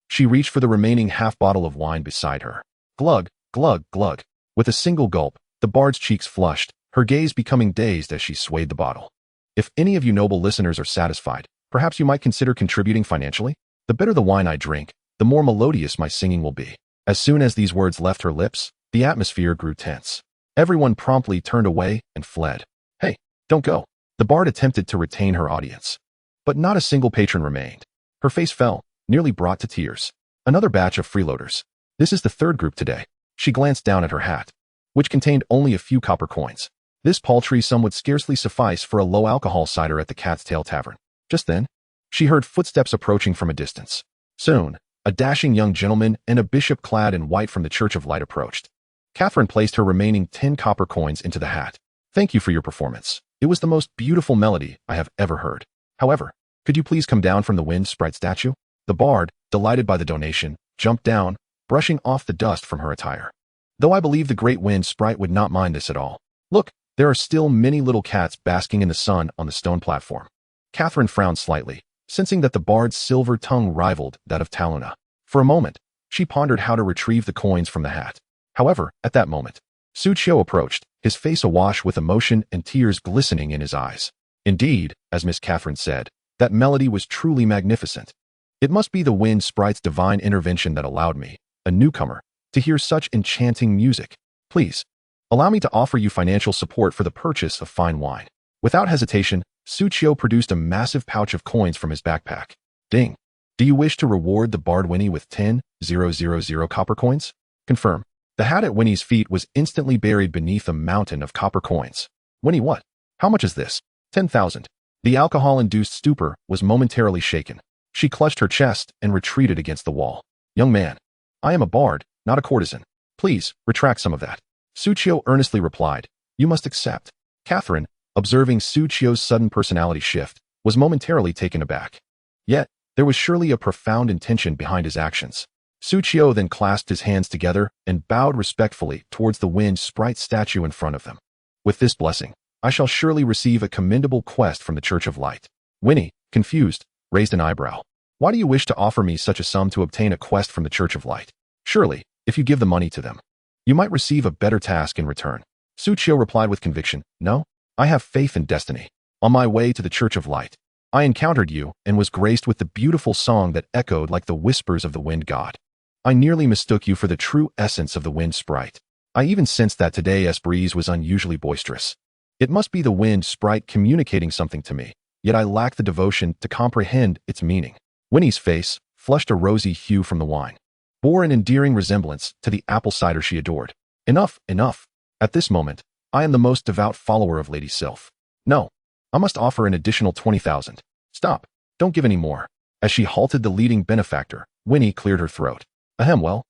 she reached for the remaining half-bottle of wine beside her. Glug, glug, glug. With a single gulp, the bard's cheeks flushed, her gaze becoming dazed as she swayed the bottle. If any of you noble listeners are satisfied, perhaps you might consider contributing financially? The better the wine I drink, the more melodious my singing will be. As soon as these words left her lips, the atmosphere grew tense. Everyone promptly turned away and fled. Hey, don't go. The bard attempted to retain her audience. But not a single patron remained. Her face fell, nearly brought to tears. Another batch of freeloaders. This is the third group today. She glanced down at her hat, which contained only a few copper coins. This paltry sum would scarcely suffice for a low-alcohol cider at the Cat's Tail Tavern. Just then, she heard footsteps approaching from a distance. Soon, a dashing young gentleman and a bishop clad in white from the Church of Light approached. Catherine placed her remaining 10 copper coins into the hat. Thank you for your performance. It was the most beautiful melody I have ever heard. However, could you please come down from the wind sprite statue? The bard, delighted by the donation, jumped down, brushing off the dust from her attire. Though I believe the great wind sprite would not mind this at all. Look, there are still many little cats basking in the sun on the stone platform. Catherine frowned slightly, sensing that the bard's silver tongue rivaled that of Taluna. For a moment, she pondered how to retrieve the coins from the hat. However, at that moment, Suchio approached, his face awash with emotion and tears glistening in his eyes. Indeed, as Miss Catherine said, that melody was truly magnificent. It must be the wind sprite's divine intervention that allowed me, a newcomer, to hear such enchanting music. Please, allow me to offer you financial support for the purchase of fine wine. Without hesitation, Suchio produced a massive pouch of coins from his backpack. Ding. Do you wish to reward the bard Winnie with 10,000 copper coins? Confirm. The hat at Winnie's feet was instantly buried beneath a mountain of copper coins. Winnie, what? How much is this? 10,000. The alcohol-induced stupor was momentarily shaken. She clutched her chest and retreated against the wall. Young man, I am a bard, not a courtesan. Please, retract some of that. Suchio earnestly replied, you must accept. Catherine, observing Suchio's sudden personality shift, was momentarily taken aback. Yet, there was surely a profound intention behind his actions. Suchio then clasped his hands together and bowed respectfully towards the wind sprite statue in front of them. With this blessing, I shall surely receive a commendable quest from the Church of Light. Winnie, confused, raised an eyebrow. Why do you wish to offer me such a sum to obtain a quest from the Church of Light? Surely, if you give the money to them, you might receive a better task in return. Suchio replied with conviction, no, I have faith in destiny. On my way to the Church of Light, I encountered you and was graced with the beautiful song that echoed like the whispers of the wind god. I nearly mistook you for the true essence of the wind sprite. I even sensed that today's breeze was unusually boisterous. It must be the wind sprite communicating something to me, yet I lack the devotion to comprehend its meaning. Winnie's face, flushed a rosy hue from the wine, bore an endearing resemblance to the apple cider she adored. Enough, enough. At this moment, I am the most devout follower of Lady Sylph. No, I must offer an additional 20,000. Stop, don't give any more. As she halted the leading benefactor, Winnie cleared her throat. Ahem, well.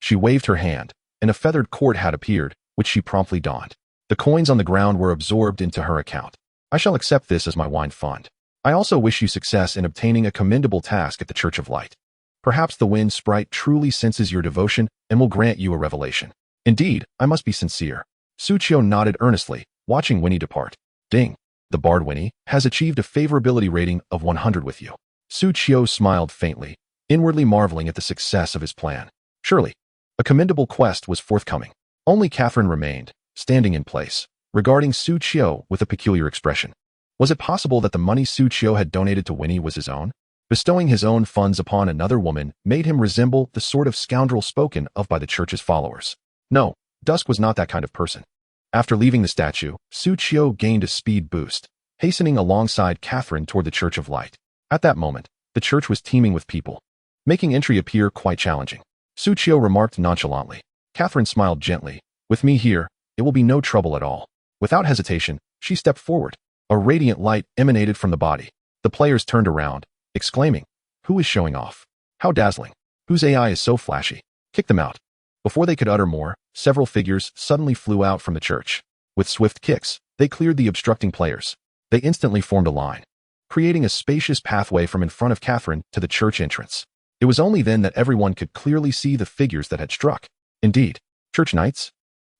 She waved her hand, and a feathered court hat appeared, which she promptly donned. The coins on the ground were absorbed into her account. I shall accept this as my wine fund. I also wish you success in obtaining a commendable task at the Church of Light. Perhaps the wind sprite truly senses your devotion and will grant you a revelation. Indeed, I must be sincere. Suchio nodded earnestly, watching Winnie depart. Ding. The bard Winnie has achieved a favorability rating of 100 with you. Suchio smiled faintly, inwardly marveling at the success of his plan. Surely, a commendable quest was forthcoming. Only Catherine remained, standing in place, regarding Suchio with a peculiar expression. Was it possible that the money Suchio had donated to Winnie was his own? Bestowing his own funds upon another woman made him resemble the sort of scoundrel spoken of by the church's followers. No, Dusk was not that kind of person. After leaving the statue, Suchio gained a speed boost, hastening alongside Catherine toward the Church of Light. At that moment, the church was teeming with people, making entry appear quite challenging. Suchio remarked nonchalantly. Catherine smiled gently. With me here, it will be no trouble at all. Without hesitation, she stepped forward. A radiant light emanated from the body. The players turned around, exclaiming, who is showing off? How dazzling. Whose AI is so flashy? Kick them out. Before they could utter more, several figures suddenly flew out from the church. With swift kicks, they cleared the obstructing players. They instantly formed a line, creating a spacious pathway from in front of Catherine to the church entrance. It was only then that everyone could clearly see the figures that had struck. Indeed, church knights?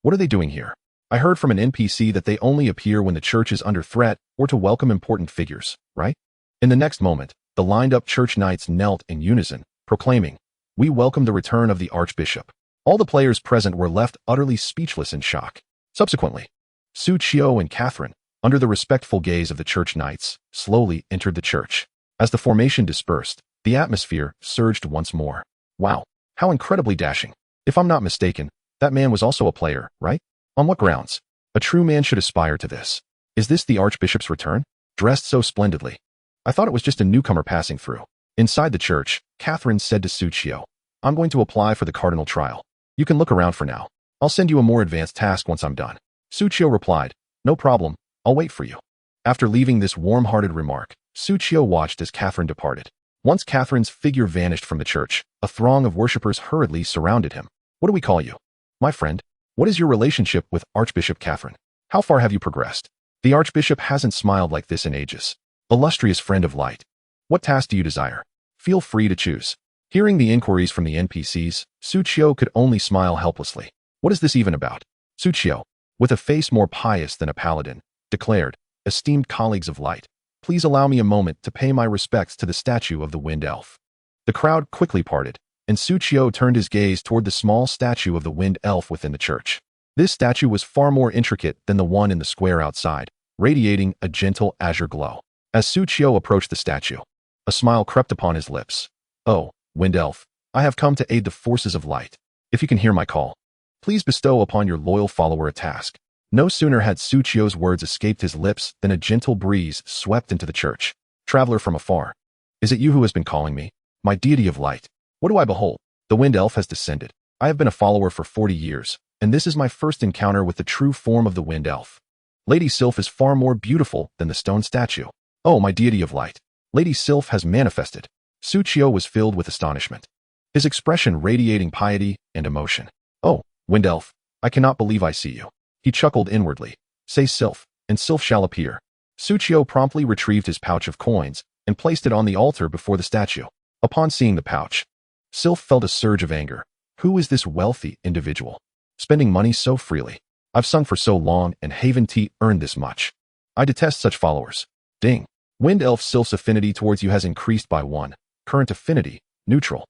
What are they doing here? I heard from an NPC that they only appear when the church is under threat or to welcome important figures, right? In the next moment, the lined-up church knights knelt in unison, proclaiming, we welcome the return of the Archbishop. All the players present were left utterly speechless in shock. Subsequently, Suchio and Catherine, under the respectful gaze of the church knights, slowly entered the church. As the formation dispersed, the atmosphere surged once more. Wow, how incredibly dashing. If I'm not mistaken, that man was also a player, right? On what grounds? A true man should aspire to this. Is this the Archbishop's return? Dressed so splendidly. I thought it was just a newcomer passing through. Inside the church, Catherine said to Suchio, I'm going to apply for the cardinal trial. You can look around for now. I'll send you a more advanced task once I'm done. Suchio replied, no problem, I'll wait for you. After leaving this warm-hearted remark, Suchio watched as Catherine departed. Once Catherine's figure vanished from the church, a throng of worshippers hurriedly surrounded him. What do we call you? My friend, what is your relationship with Archbishop Catherine? How far have you progressed? The Archbishop hasn't smiled like this in ages. Illustrious friend of light, what task do you desire? Feel free to choose. Hearing the inquiries from the NPCs, Suchio could only smile helplessly. What is this even about? Suchio, with a face more pious than a paladin, declared, esteemed colleagues of light, please allow me a moment to pay my respects to the statue of the wind elf. The crowd quickly parted, and Suchio turned his gaze toward the small statue of the wind elf within the church. This statue was far more intricate than the one in the square outside, radiating a gentle azure glow. As Suchio approached the statue, a smile crept upon his lips. "Oh, wind elf, I have come to aid the forces of light. If you can hear my call, please bestow upon your loyal follower a task." No sooner had Suchio's words escaped his lips than a gentle breeze swept into the church. "Traveler from afar, is it you who has been calling me? My deity of light, what do I behold?" The wind elf has descended. "I have been a follower for 40 years, and this is my first encounter with the true form of the wind elf. Lady Sylph is far more beautiful than the stone statue. Oh, my deity of light, Lady Sylph has manifested." Suchio was filled with astonishment, his expression radiating piety and emotion. "Oh, wind elf, I cannot believe I see you." He chuckled inwardly. "Say Sylph, and Sylph shall appear." Suchio promptly retrieved his pouch of coins and placed it on the altar before the statue. Upon seeing the pouch, Sylph felt a surge of anger. Who is this wealthy individual, spending money so freely? I've sung for so long and haven't earned this much. I detest such followers. Ding. Wind elf Sylph's affinity towards you has increased by 1. Current affinity, neutral.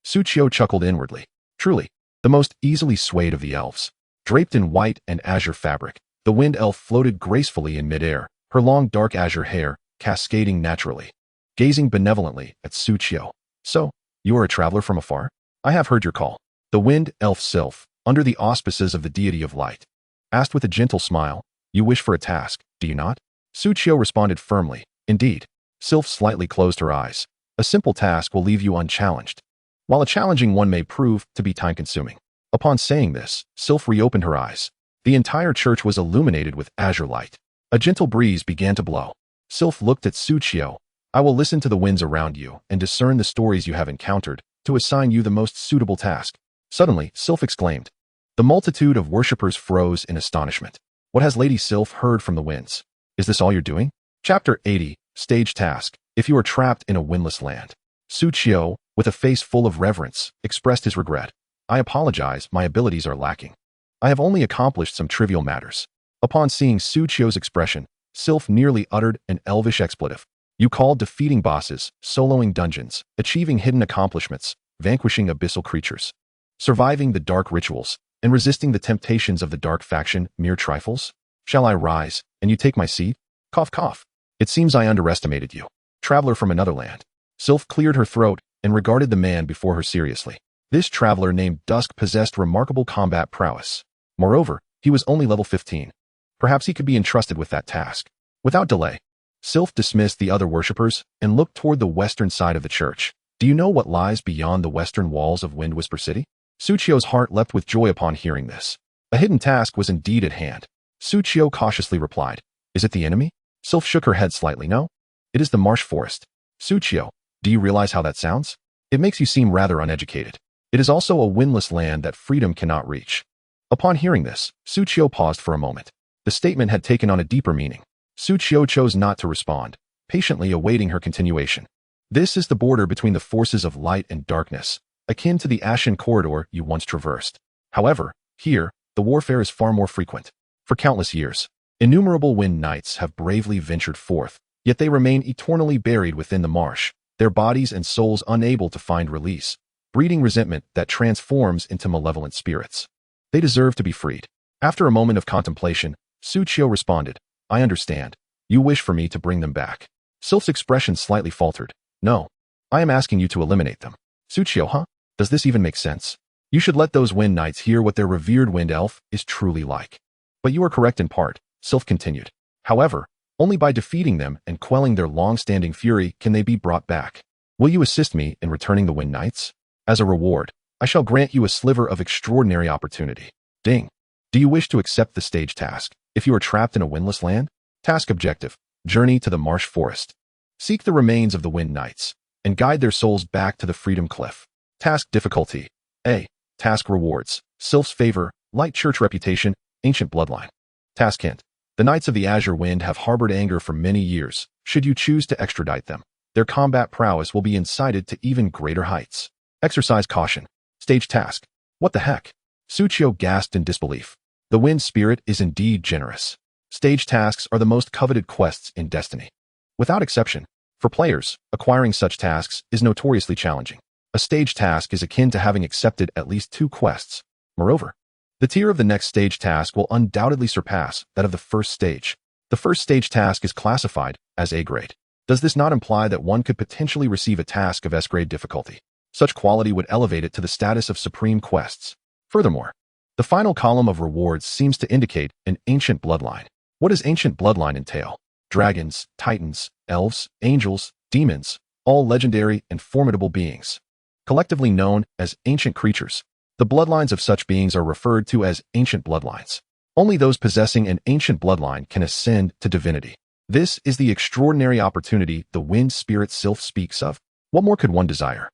Suchio chuckled inwardly. Truly, the most easily swayed of the elves. Draped in white and azure fabric, the wind elf floated gracefully in midair, her long dark azure hair cascading naturally. Gazing benevolently at Suchio. "So, you are a traveler from afar? I have heard your call." The wind elf Sylph, under the auspices of the deity of light, asked with a gentle smile, "You wish for a task, do you not?" Suchio responded firmly, "Indeed." Sylph slightly closed her eyes. "A simple task will leave you unchallenged, while a challenging one may prove to be time-consuming." Upon saying this, Sylph reopened her eyes. The entire church was illuminated with azure light. A gentle breeze began to blow. Sylph looked at Suchio. "I will listen to the winds around you and discern the stories you have encountered to assign you the most suitable task." Suddenly, Sylph exclaimed. The multitude of worshippers froze in astonishment. "What has Lady Sylph heard from the winds? Is this all you're doing?" Chapter 80, Stage Task. If you are trapped in a windless land. Suchio, with a face full of reverence, expressed his regret. "I apologize, my abilities are lacking. I have only accomplished some trivial matters." Upon seeing Suchio's expression, Sylph nearly uttered an elvish expletive. "You called defeating bosses, soloing dungeons, achieving hidden accomplishments, vanquishing abyssal creatures, surviving the dark rituals, and resisting the temptations of the dark faction mere trifles? Shall I rise, and you take my seat?" Cough cough. "It seems I underestimated you. Traveler from another land." Sylph cleared her throat and regarded the man before her seriously. This traveler named Dusk possessed remarkable combat prowess. Moreover, he was only level 15. Perhaps he could be entrusted with that task. Without delay, Sylph dismissed the other worshippers and looked toward the western side of the church. "Do you know what lies beyond the western walls of Wind Whisper City?" Suchio's heart leapt with joy upon hearing this. A hidden task was indeed at hand. Suchio cautiously replied, "Is it the enemy?" Sylph shook her head slightly. "No, it is the marsh forest." "Suchio, do you realize how that sounds? It makes you seem rather uneducated. It is also a windless land that freedom cannot reach." Upon hearing this, Suchio paused for a moment. The statement had taken on a deeper meaning. Suchio chose not to respond, patiently awaiting her continuation. "This is the border between the forces of light and darkness, akin to the ashen corridor you once traversed. However, here, the warfare is far more frequent. For countless years, innumerable wind knights have bravely ventured forth, yet they remain eternally buried within the marsh, their bodies and souls unable to find release, breeding resentment that transforms into malevolent spirits. They deserve to be freed." After a moment of contemplation, Suchio responded, "I understand. You wish for me to bring them back." Sylph's expression slightly faltered. "No, I am asking you to eliminate them." Suchio, huh? Does this even make sense? You should let those wind knights hear what their revered wind elf is truly like. "But you are correct in part," Sylph continued. "However, only by defeating them and quelling their long-standing fury can they be brought back. Will you assist me in returning the wind knights? As a reward, I shall grant you a sliver of extraordinary opportunity." Ding. "Do you wish to accept the stage task, if you are trapped in a windless land?" Task objective: Journey to the marsh forest. Seek the remains of the wind knights, and guide their souls back to the freedom cliff. Task difficulty: A. Task rewards: Sylph's favor, light church reputation, ancient bloodline. Task hint: the Knights of the Azure Wind have harbored anger for many years. Should you choose to extradite them, their combat prowess will be incited to even greater heights. Exercise caution. Stage task: what the heck? Suchio gasped in disbelief. The wind spirit is indeed generous. Stage tasks are the most coveted quests in Destiny. Without exception, for players, acquiring such tasks is notoriously challenging. A stage task is akin to having accepted at least 2 quests. Moreover, the tier of the next stage task will undoubtedly surpass that of the first stage. The first stage task is classified as A grade. Does this not imply that one could potentially receive a task of S grade difficulty? Such quality would elevate it to the status of supreme quests. Furthermore, the final column of rewards seems to indicate an ancient bloodline. What does ancient bloodline entail? Dragons, titans, elves, angels, demons, all legendary and formidable beings. Collectively known as ancient creatures, the bloodlines of such beings are referred to as ancient bloodlines. Only those possessing an ancient bloodline can ascend to divinity. This is the extraordinary opportunity the Wind Spirit Sylph speaks of. What more could one desire?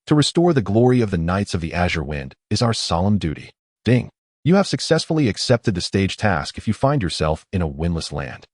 To restore the glory of the Knights of the Azure Wind is our solemn duty. Ding! You have successfully accepted the stage task if you find yourself in a windless land.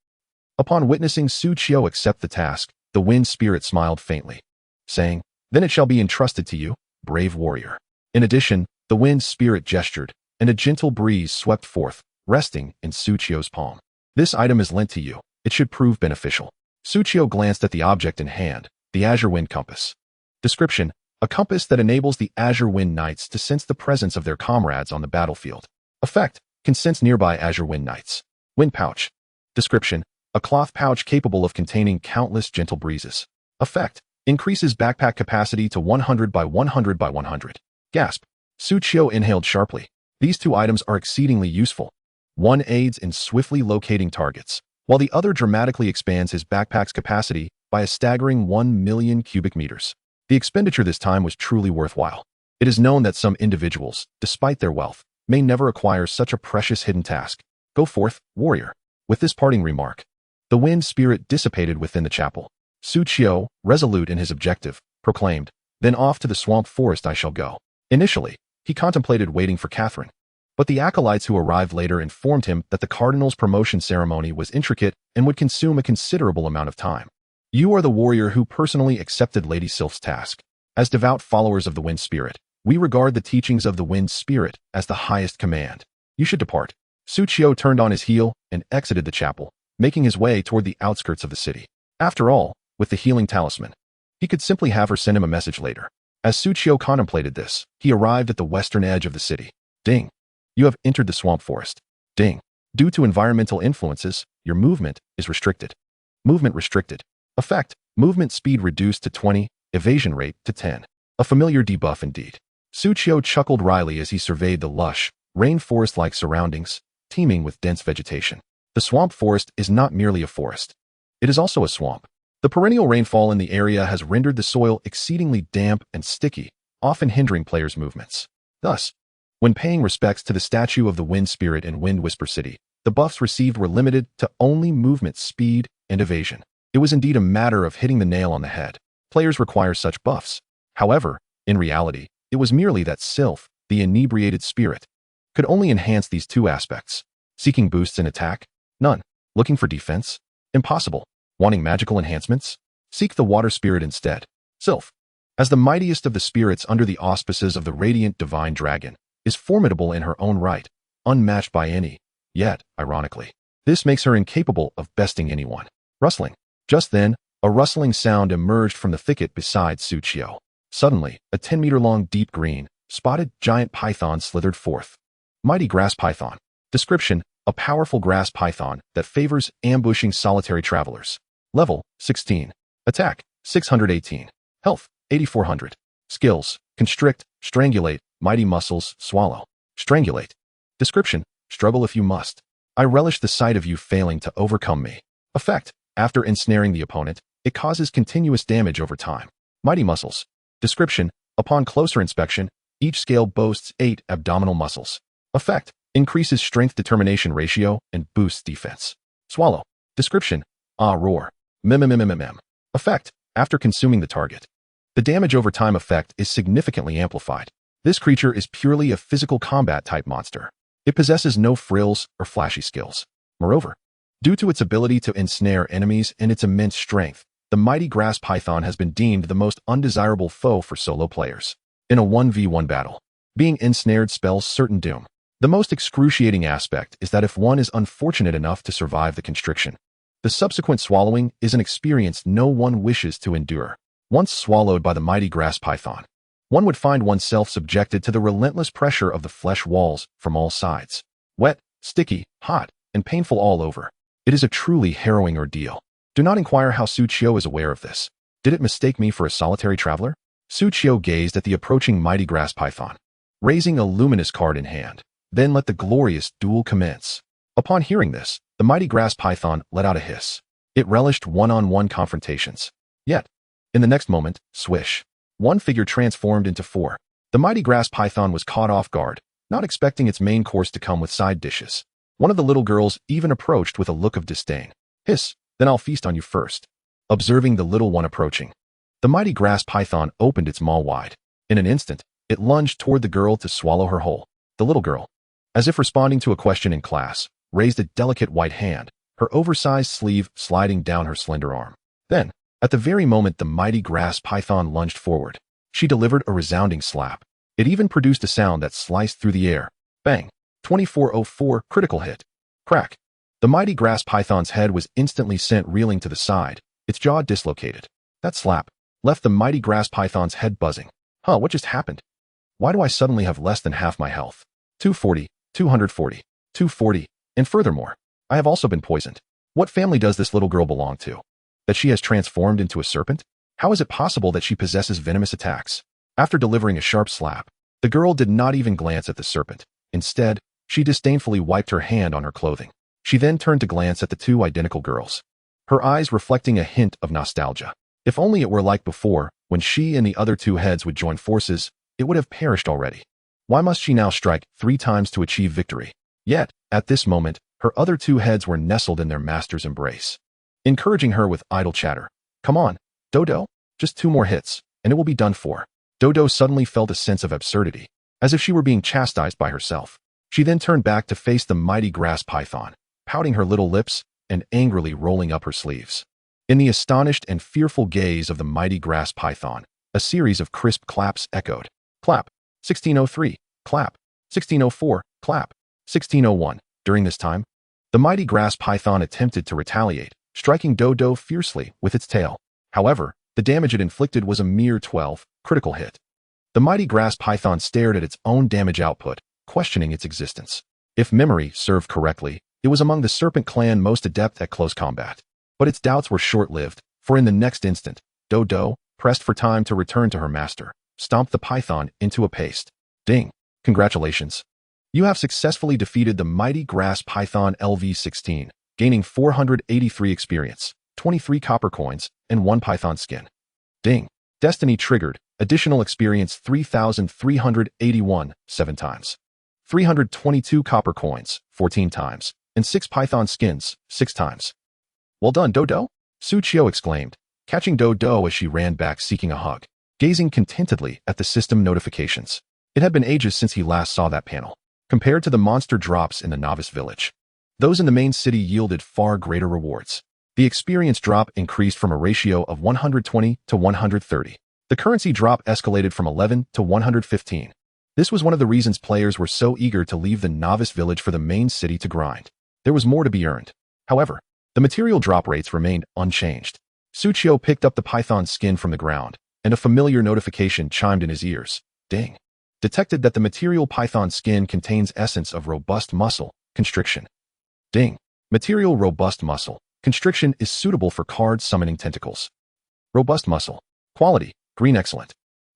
Upon witnessing Su Qiu accept the task, the Wind Spirit smiled faintly, saying, "Then it shall be entrusted to you, brave warrior." In addition, the Wind Spirit gestured, and a gentle breeze swept forth, resting in Su Qiu's palm. "This item is lent to you. It should prove beneficial." Su Qiu glanced at the object in hand, the Azure Wind Compass. Description: a compass that enables the Azure Wind Knights to sense the presence of their comrades on the battlefield. Effect: can sense nearby Azure Wind Knights. Wind Pouch. Description: a cloth pouch capable of containing countless gentle breezes. Effect: increases backpack capacity to 100 by 100 by 100. Gasp! Su Qiu inhaled sharply. These 2 items are exceedingly useful. One aids in swiftly locating targets, while the other dramatically expands his backpack's capacity by a staggering 1 million cubic meters. The expenditure this time was truly worthwhile. It is known that some individuals, despite their wealth, may never acquire such a precious hidden task. Go forth, warrior. With this parting remark, the Wind Spirit dissipated within the chapel. Su Qiu, resolute in his objective, proclaimed, "Then off to the swamp forest I shall go." Initially, he contemplated waiting for Catherine, but the acolytes who arrived later informed him that the cardinal's promotion ceremony was intricate and would consume a considerable amount of time. "You are the warrior who personally accepted Lady Sylph's task. As devout followers of the Wind Spirit, we regard the teachings of the Wind Spirit as the highest command. You should depart." Su Qiu turned on his heel and exited the chapel, making his way toward the outskirts of the city. After all, with the healing talisman, he could simply have her send him a message later. As Su Qiu contemplated this, he arrived at the western edge of the city. Ding! You have entered the swamp forest. Ding! Due to environmental influences, your movement is restricted. Movement restricted. Effect: movement speed reduced to 20, evasion rate to 10. A familiar debuff indeed. Su Qiu chuckled wryly as he surveyed the lush, rainforest-like surroundings, teeming with dense vegetation. The swamp forest is not merely a forest. It is also a swamp. The perennial rainfall in the area has rendered the soil exceedingly damp and sticky, often hindering players' movements. Thus, when paying respects to the statue of the Wind Spirit in Wind Whisper City, the buffs received were limited to only movement speed and evasion. It was indeed a matter of hitting the nail on the head. Players require such buffs. However, in reality, it was merely that Sylph, the inebriated spirit, could only enhance these 2 aspects. Seeking boosts in attack? None. Looking for defense? Impossible. Wanting magical enhancements? Seek the water spirit instead. Sylph, as the mightiest of the spirits under the auspices of the radiant divine dragon, is formidable in her own right, unmatched by any, yet, ironically, this makes her incapable of besting anyone. Rustling. Just then, a rustling sound emerged from the thicket beside Su Qiu. Suddenly, a 10-meter-long deep green, spotted giant python slithered forth. Mighty grass python. Description: a powerful grass python that favors ambushing solitary travelers. Level: 16. Attack: 618. Health: 8400. Skills: Constrict, Strangulate, Mighty Muscles, Swallow. Strangulate. Description: struggle if you must. I relish the sight of you failing to overcome me. Effect: after ensnaring the opponent, it causes continuous damage over time. Mighty Muscles. Description: upon closer inspection, each scale boasts 8 abdominal muscles. Effect: increases strength determination ratio and boosts defense. Swallow. Description: ah roar. Mmm. Effect: after consuming the target, the damage over time effect is significantly amplified. This creature is purely a physical combat type monster. It possesses no frills or flashy skills. Moreover, due to its ability to ensnare enemies and its immense strength, the mighty grass python has been deemed the most undesirable foe for solo players. In a 1v1 battle, being ensnared spells certain doom. The most excruciating aspect is that if one is unfortunate enough to survive the constriction, the subsequent swallowing is an experience no one wishes to endure. Once swallowed by the mighty grass python, one would find oneself subjected to the relentless pressure of the flesh walls from all sides. Wet, sticky, hot, and painful all over. It is a truly harrowing ordeal. Do not inquire how Su Qiu is aware of this. Did it mistake me for a solitary traveler? Su Qiu gazed at the approaching mighty grass python, raising a luminous card in hand. Then let the glorious duel commence. Upon hearing this, the mighty grass python let out a hiss. It relished one-on-one confrontations. Yet, in the next moment, swish. One figure transformed into four. The mighty grass python was caught off guard, not expecting its main course to come with side dishes. One of the little girls even approached with a look of disdain. Hiss, then I'll feast on you first. Observing the little one approaching, the mighty grass python opened its maw wide. In an instant, it lunged toward the girl to swallow her whole. The little girl, as if responding to a question in class, raised a delicate white hand, her oversized sleeve sliding down her slender arm. Then, at the very moment the mighty grass python lunged forward, she delivered a resounding slap. It even produced a sound that sliced through the air. Bang! 2404 critical hit. Crack! The mighty grass python's head was instantly sent reeling to the side, its jaw dislocated. That slap left the mighty grass python's head buzzing. What just happened? Why do I suddenly have less than half my health? 240, 240, 240, and furthermore, I have also been poisoned. What family does this little girl belong to? That she has transformed into a serpent? How is it possible that she possesses venomous attacks? After delivering a sharp slap, the girl did not even glance at the serpent. Instead, she disdainfully wiped her hand on her clothing. She then turned to glance at the two identical girls, her eyes reflecting a hint of nostalgia. If only it were like before, when she and the other two heads would join forces, it would have perished already. Why must she now strike 3 times to achieve victory? Yet, at this moment, her other two heads were nestled in their master's embrace, encouraging her with idle chatter. Come on, Dodo, just 2 more hits, and it will be done for. Dodo suddenly felt a sense of absurdity, as if she were being chastised by herself. She then turned back to face the mighty grass python, pouting her little lips and angrily rolling up her sleeves. In the astonished and fearful gaze of the mighty grass python, a series of crisp claps echoed. Clap, 1603, clap, 1604, clap, 1601. During this time, the mighty grass python attempted to retaliate, striking Dodo fiercely with its tail. However, the damage it inflicted was a mere 12 critical hit. The mighty grass python stared at its own damage output, questioning its existence. If memory served correctly, it was among the serpent clan most adept at close combat. But its doubts were short-lived, for in the next instant, Dodo, pressed for time to return to her master, stomped the python into a paste. Ding! Congratulations! You have successfully defeated the mighty grass python LV-16, gaining 483 experience, 23 copper coins, and 1 python skin. Ding! Destiny triggered, additional experience 3,381, 7 times. 322 copper coins, 14 times, and 6 python skins, 6 times. Well done, Dodo! Su Qiu exclaimed, catching Dodo as she ran back seeking a hug, gazing contentedly at the system notifications. It had been ages since he last saw that panel. Compared to the monster drops in the novice village, those in the main city yielded far greater rewards. The experience drop increased from a ratio of 120 to 130. The currency drop escalated from 11 to 115. This was one of the reasons players were so eager to leave the novice village for the main city to grind. There was more to be earned. However, the material drop rates remained unchanged. Su Qiu picked up the python skin from the ground, and a familiar notification chimed in his ears. Ding! Detected that the material python skin contains essence of robust muscle, constriction. Ding! Material robust muscle, constriction is suitable for card summoning tentacles. Robust muscle. Quality, green excellent.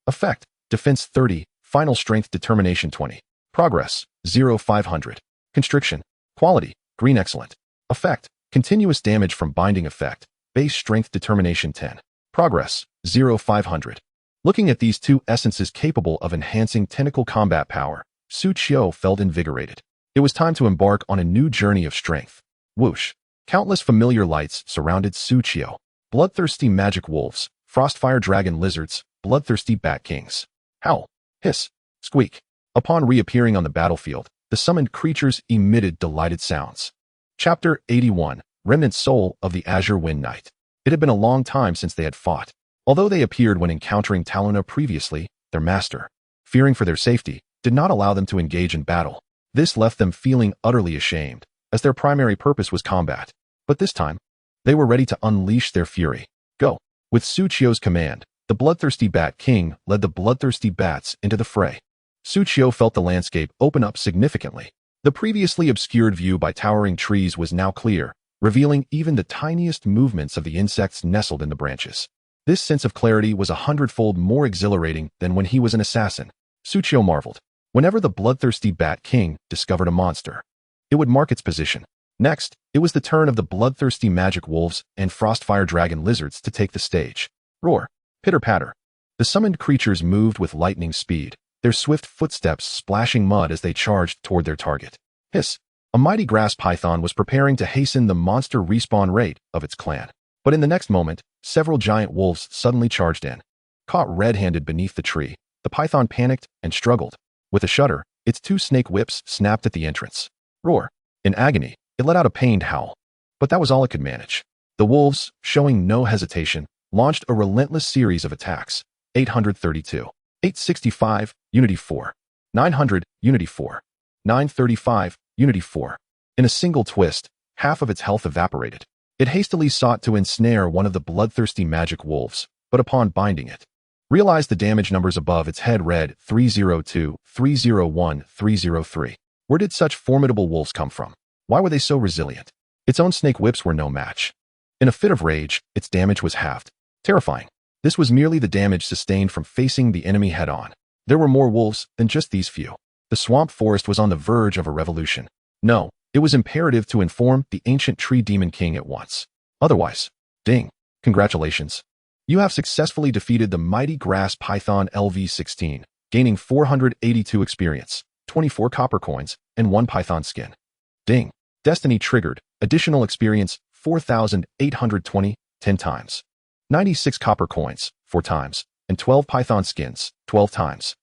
Effect, defense 30, final strength determination 20. Progress, 0-500. Constriction. Quality, green excellent. Effect, continuous damage from binding effect, base strength determination 10. Progress, 0-500. Looking at these two essences capable of enhancing tentacle combat power, Su Qiu felt invigorated. It was time to embark on a new journey of strength. Whoosh! Countless familiar lights surrounded Su Qiu. Bloodthirsty magic wolves, frostfire dragon lizards, bloodthirsty bat kings. Howl! Hiss! Squeak! Upon reappearing on the battlefield, the summoned creatures emitted delighted sounds. Chapter 81, Remnant Soul of the Azure Wind Knight. It had been a long time since they had fought. Although they appeared when encountering Taluna previously, their master, fearing for their safety, did not allow them to engage in battle. This left them feeling utterly ashamed, as their primary purpose was combat. But this time, they were ready to unleash their fury. Go! With Su Qiu's command, the The bloodthirsty Bat King led the bloodthirsty bats into the fray. Suchio felt the landscape open up significantly. The previously obscured view by towering trees was now clear, revealing even the tiniest movements of the insects nestled in the branches. This sense of clarity was 100-fold more exhilarating than when he was an assassin. Suchio marveled. Whenever the bloodthirsty Bat King discovered a monster, it would mark its position. Next, it was the turn of the bloodthirsty magic wolves and frostfire dragon lizards to take the stage. Roar, pitter-patter. The summoned creatures moved with lightning speed, their swift footsteps splashing mud as they charged toward their target. Hiss. A mighty grass python was preparing to hasten the monster respawn rate of its clan. But in the next moment, several giant wolves suddenly charged in. Caught red-handed beneath the tree, the python panicked and struggled. With a shudder, its two snake whips snapped at the entrance. Roar. In agony, it let out a pained howl. But that was all it could manage. The wolves, showing no hesitation, launched a relentless series of attacks. 832. 865, Unity 4. 900, Unity 4. 935, Unity 4. In a single twist, half of its health evaporated. It hastily sought to ensnare one of the bloodthirsty magic wolves, but upon binding it, realized the damage numbers above its head read 302, 301, 303. Where did such formidable wolves come from? Why were they so resilient? Its own snake whips were no match. In a fit of rage, its damage was halved. Terrifying. This was merely the damage sustained from facing the enemy head-on. There were more wolves than just these few. The swamp forest was on the verge of a revolution. No, it was imperative to inform the ancient tree demon king at once. Otherwise, ding, congratulations. You have successfully defeated the mighty grass python LV-16, gaining 482 experience, 24 copper coins, and 1 python skin. Ding, destiny triggered, additional experience 4,820, 10 times. 96 copper coins, 4 times, and 12 python skins, 12 times.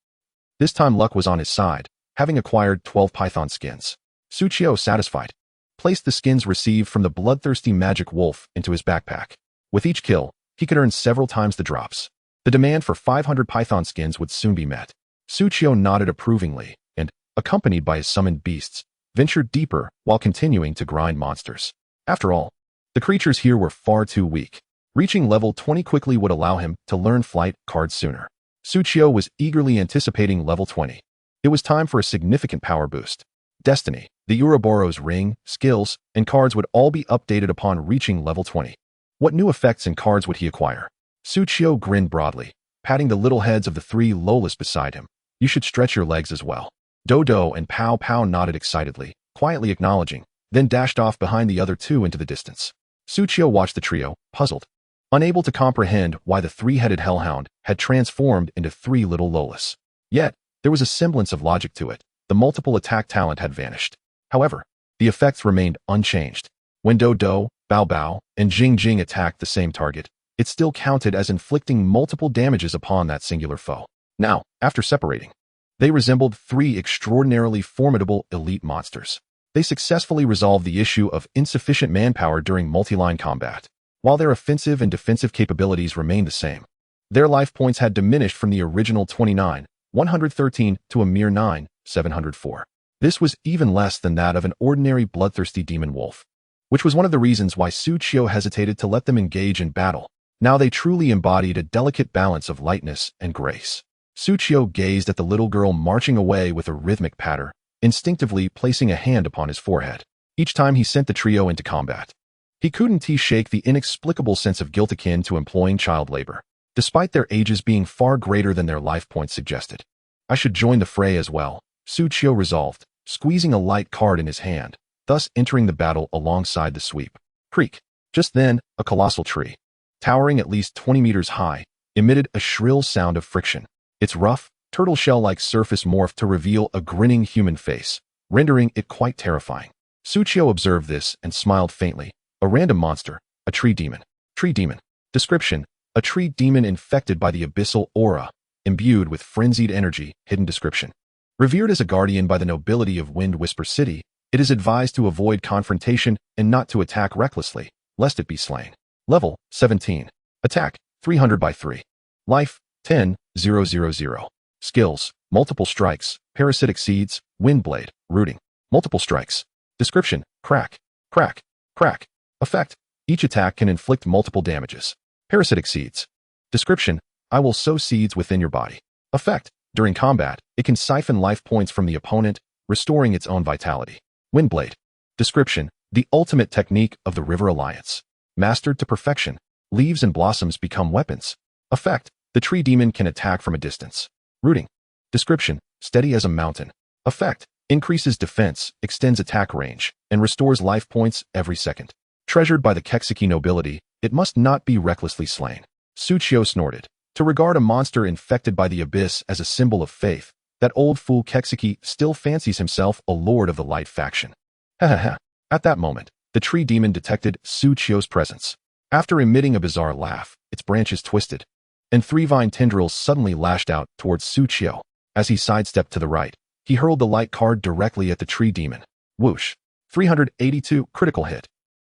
This time luck was on his side, having acquired 12 python skins. Suchio, satisfied, placed the skins received from the bloodthirsty magic wolf into his backpack. With each kill, he could earn several times the drops. The demand for 500 python skins would soon be met. Suchio nodded approvingly and, accompanied by his summoned beasts, ventured deeper while continuing to grind monsters. After all, the creatures here were far too weak. Reaching level 20 quickly would allow him to learn flight cards sooner. Suchio was eagerly anticipating level 20. It was time for a significant power boost. Destiny, the Ouroboros ring, skills, and cards would all be updated upon reaching level 20. What new effects and cards would he acquire? Suchio grinned broadly, patting the little heads of the 3 Lolas beside him. You should stretch your legs as well. Dodo and Pow Pow nodded excitedly, quietly acknowledging, then dashed off behind the other 2 into the distance. Suchio watched the trio, puzzled, unable to comprehend why the 3-headed hellhound had transformed into 3 little Lolas. Yet, there was a semblance of logic to it. The multiple attack talent had vanished. However, the effects remained unchanged. When Dodo, Bao Bao, and Jing Jing attacked the same target, it still counted as inflicting multiple damages upon that singular foe. Now, after separating, they resembled 3 extraordinarily formidable elite monsters. They successfully resolved the issue of insufficient manpower during multi-line combat. While their offensive and defensive capabilities remained the same, their life points had diminished from the original 29, 113 to a mere 9, 704. This was even less than that of an ordinary bloodthirsty demon wolf, which was one of the reasons why Suchio hesitated to let them engage in battle. Now they truly embodied a delicate balance of lightness and grace. Suchio gazed at the little girl marching away with a rhythmic patter, instinctively placing a hand upon his forehead. Each time he sent the trio into combat, he couldn't shake the inexplicable sense of guilt akin to employing child labor, despite their ages being far greater than their life points suggested. I should join the fray as well, Suchio resolved, squeezing a light card in his hand, thus entering the battle alongside the sweep. Creak. Just then, a colossal tree, towering at least 20 meters high, emitted a shrill sound of friction. Its rough, turtle shell-like surface morphed to reveal a grinning human face, rendering it quite terrifying. Suchio observed this and smiled faintly. A random monster, a tree demon. Tree demon. Description: a tree demon infected by the abyssal aura, imbued with frenzied energy. Hidden description: revered as a guardian by the nobility of Wind Whisper City, it is advised to avoid confrontation and not to attack recklessly, lest it be slain. Level 17. Attack 300 by 3. Life 10,000. Skills: multiple strikes, parasitic seeds, wind blade, rooting. Multiple strikes. Description: crack, crack, crack. Effect: each attack can inflict multiple damages. Parasitic seeds. Description: I will sow seeds within your body. Effect. During combat, it can siphon life points from the opponent, restoring its own vitality. Windblade. Description. The ultimate technique of the River Alliance. Mastered to perfection, leaves and blossoms become weapons. Effect. The tree demon can attack from a distance. Rooting. Description. Steady as a mountain. Effect. Increases defense, extends attack range, and restores life points every second. Treasured by the Kexiki nobility, it must not be recklessly slain. Tsuchiyo snorted. To regard a monster infected by the abyss as a symbol of faith, that old fool Kexiki still fancies himself a lord of the light faction. Hahaha. At that moment, the tree demon detected Tsuchiyo's presence. After emitting a bizarre laugh, its branches twisted, and three vine tendrils suddenly lashed out towards Tsuchiyo. As he sidestepped to the right, he hurled the light card directly at the tree demon. Whoosh. 382 critical hit.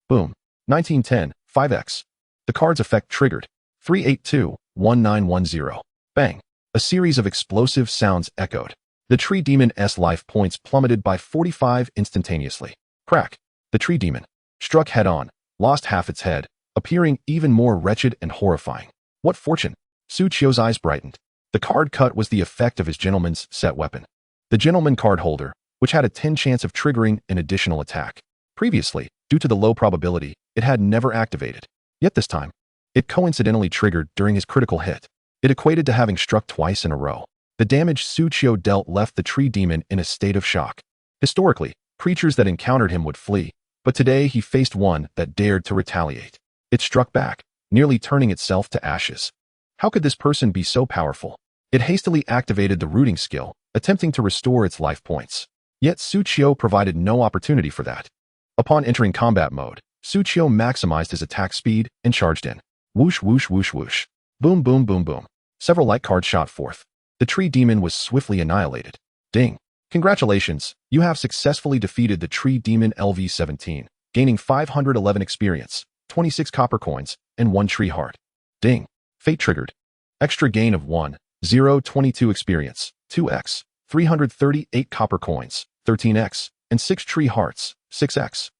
Boom. 1910 5x. The card's effect triggered. 382 1910. Bang. A series of explosive sounds echoed. The tree demon's life points plummeted by 45 instantaneously. Crack. The tree demon struck head-on, lost half its head, appearing even more wretched and horrifying. What fortune! Tsuchiyo's eyes brightened. The card cut was the effect of his gentleman's set weapon. The gentleman card holder, which had a 10 chance of triggering an additional attack. Previously, due to the low probability, it had never activated. Yet this time, it coincidentally triggered during his critical hit. It equated to having struck twice in a row. The damage Tsuchiyo dealt left the tree demon in a state of shock. Historically, creatures that encountered him would flee, but today he faced one that dared to retaliate. It struck back, nearly turning itself to ashes. How could this person be so powerful? It hastily activated the rooting skill, attempting to restore its life points. Yet Tsuchiyo provided no opportunity for that. Upon entering combat mode, Tsuchiyo maximized his attack speed and charged in. Whoosh whoosh whoosh whoosh. Boom boom boom boom. Several light cards shot forth. The tree demon was swiftly annihilated. Ding. Congratulations, you have successfully defeated the tree demon LV-17, gaining 511 experience, 26 copper coins, and 1 tree heart. Ding. Fate triggered. Extra gain of 1,022 experience, 2x, 338 copper coins, 13x, and 6 tree hearts, 6x.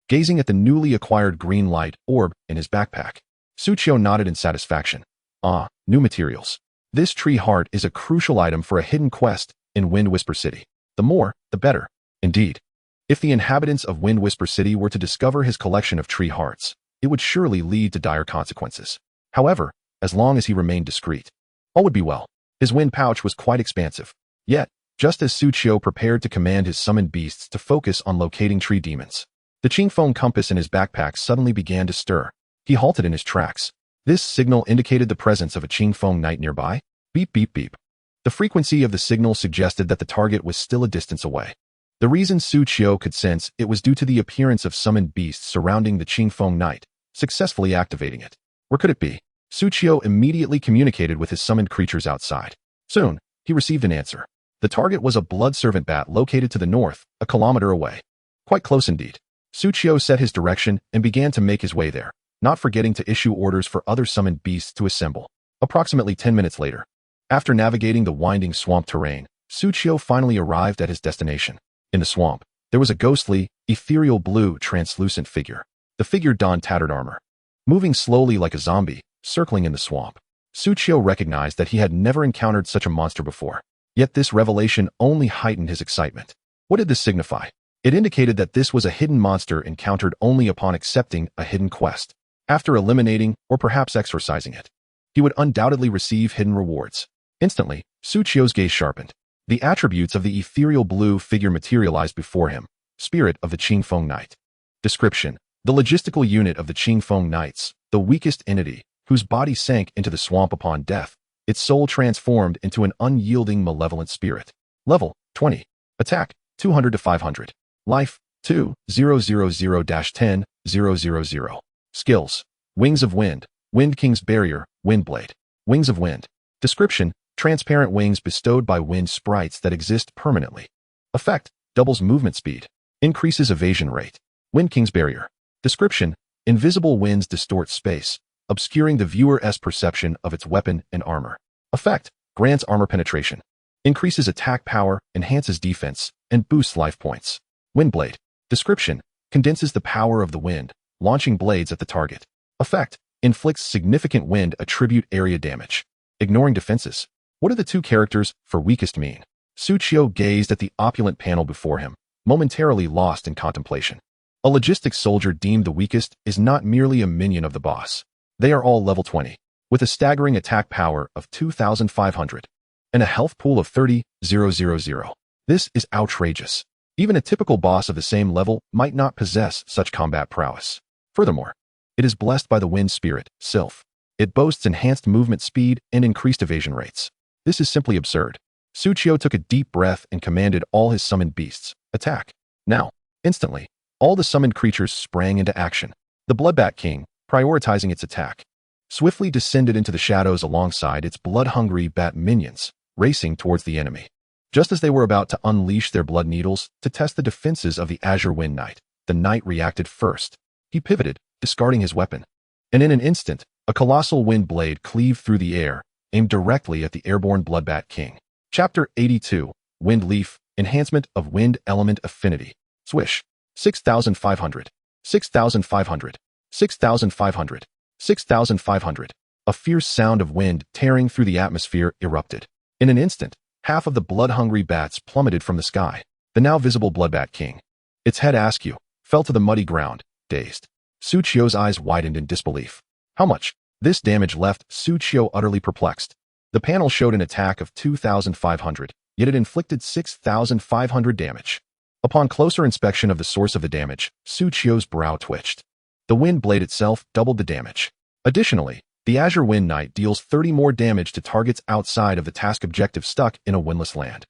Gazing at the newly acquired green light orb in his backpack, Tsuchiyo nodded in satisfaction. Ah, new materials. This tree heart is a crucial item for a hidden quest in Wind Whisper City. The more, the better. Indeed. If the inhabitants of Wind Whisper City were to discover his collection of tree hearts, it would surely lead to dire consequences. However, as long as he remained discreet, all would be well. His wind pouch was quite expansive. Yet, just as Tsuchiyo prepared to command his summoned beasts to focus on locating tree demons, the Qingfeng compass in his backpack suddenly began to stir. He halted in his tracks. This signal indicated the presence of a Qingfeng knight nearby. Beep beep beep. The frequency of the signal suggested that the target was still a distance away. The reason Tsuchiyo could sense it was due to the appearance of summoned beasts surrounding the Qingfeng knight, successfully activating it. Where could it be? Tsuchiyo immediately communicated with his summoned creatures outside. Soon, he received an answer. The target was a blood servant bat located to the north, a kilometer away. Quite close indeed. Tsuchiyo set his direction and began to make his way there, not forgetting to issue orders for other summoned beasts to assemble. Approximately 10 minutes later, after navigating the winding swamp terrain, Tsuchiyo finally arrived at his destination. In the swamp, there was a ghostly, ethereal blue, translucent figure. The figure donned tattered armor. Moving slowly like a zombie, circling in the swamp, Tsuchiyo recognized that he had never encountered such a monster before. Yet this revelation only heightened his excitement. What did this signify? It indicated that this was a hidden monster encountered only upon accepting a hidden quest. After eliminating or perhaps exorcising it, he would undoubtedly receive hidden rewards. Instantly, Tsuchiyo's gaze sharpened. The attributes of the ethereal blue figure materialized before him. Spirit of the Qingfeng Knight. Description: the logistical unit of the Qingfeng Knights, the weakest entity, whose body sank into the swamp upon death, its soul transformed into an unyielding malevolent spirit. Level 20. Attack 200 to 500. Life 2000-10-000. Skills: Wings of Wind, Wind King's Barrier, Windblade. Wings of Wind. Description: transparent wings bestowed by wind sprites that exist permanently. Effect: doubles movement speed. Increases evasion rate. Wind King's Barrier. Description: invisible winds distort space, obscuring the viewer's perception of its weapon and armor. Effect: grants armor penetration. Increases attack power, enhances defense, and boosts life points. Windblade. Description: condenses the power of the wind, launching blades at the target. Effect: inflicts significant wind attribute area damage. ignoring defenses. What do the two characters for weakest mean? Suchio gazed at the opulent panel before him, momentarily lost in contemplation. A logistics soldier deemed the weakest is not merely a minion of the boss. They are all level 20, with a staggering attack power of 2,500 and a health pool of 30,000. This is outrageous. Even a typical boss of the same level might not possess such combat prowess. Furthermore, it is blessed by the wind spirit, Sylph. It boasts enhanced movement speed and increased evasion rates. This is simply absurd. Suchio took a deep breath and commanded all his summoned beasts, attack. Now, instantly, all the summoned creatures sprang into action. The Bloodbat King, prioritizing its attack, swiftly descended into the shadows alongside its blood-hungry bat minions, racing towards the enemy. Just as they were about to unleash their blood needles to test the defenses of the Azure Wind Knight, the knight reacted first. He pivoted, discarding his weapon. And in an instant, a colossal wind blade cleaved through the air, aimed directly at the airborne Bloodbat King. Chapter 82, Wind Leaf, Enhancement of Wind Element Affinity. Swish. 6,500. 6,500. 6,500. 6,500. A fierce sound of wind tearing through the atmosphere erupted. In an instant, half of the blood-hungry bats plummeted from the sky. The now visible Bloodbat King, its head askew, fell to the muddy ground, dazed. Suchio's eyes widened in disbelief. How much? This damage left Suchio utterly perplexed. The panel showed an attack of 2,500, yet it inflicted 6,500 damage. Upon closer inspection of the source of the damage, Suchio's brow twitched. The wind blade itself doubled the damage. Additionally, the Azure Wind Knight deals 30 more damage to targets outside of the task objective stuck in a windless land.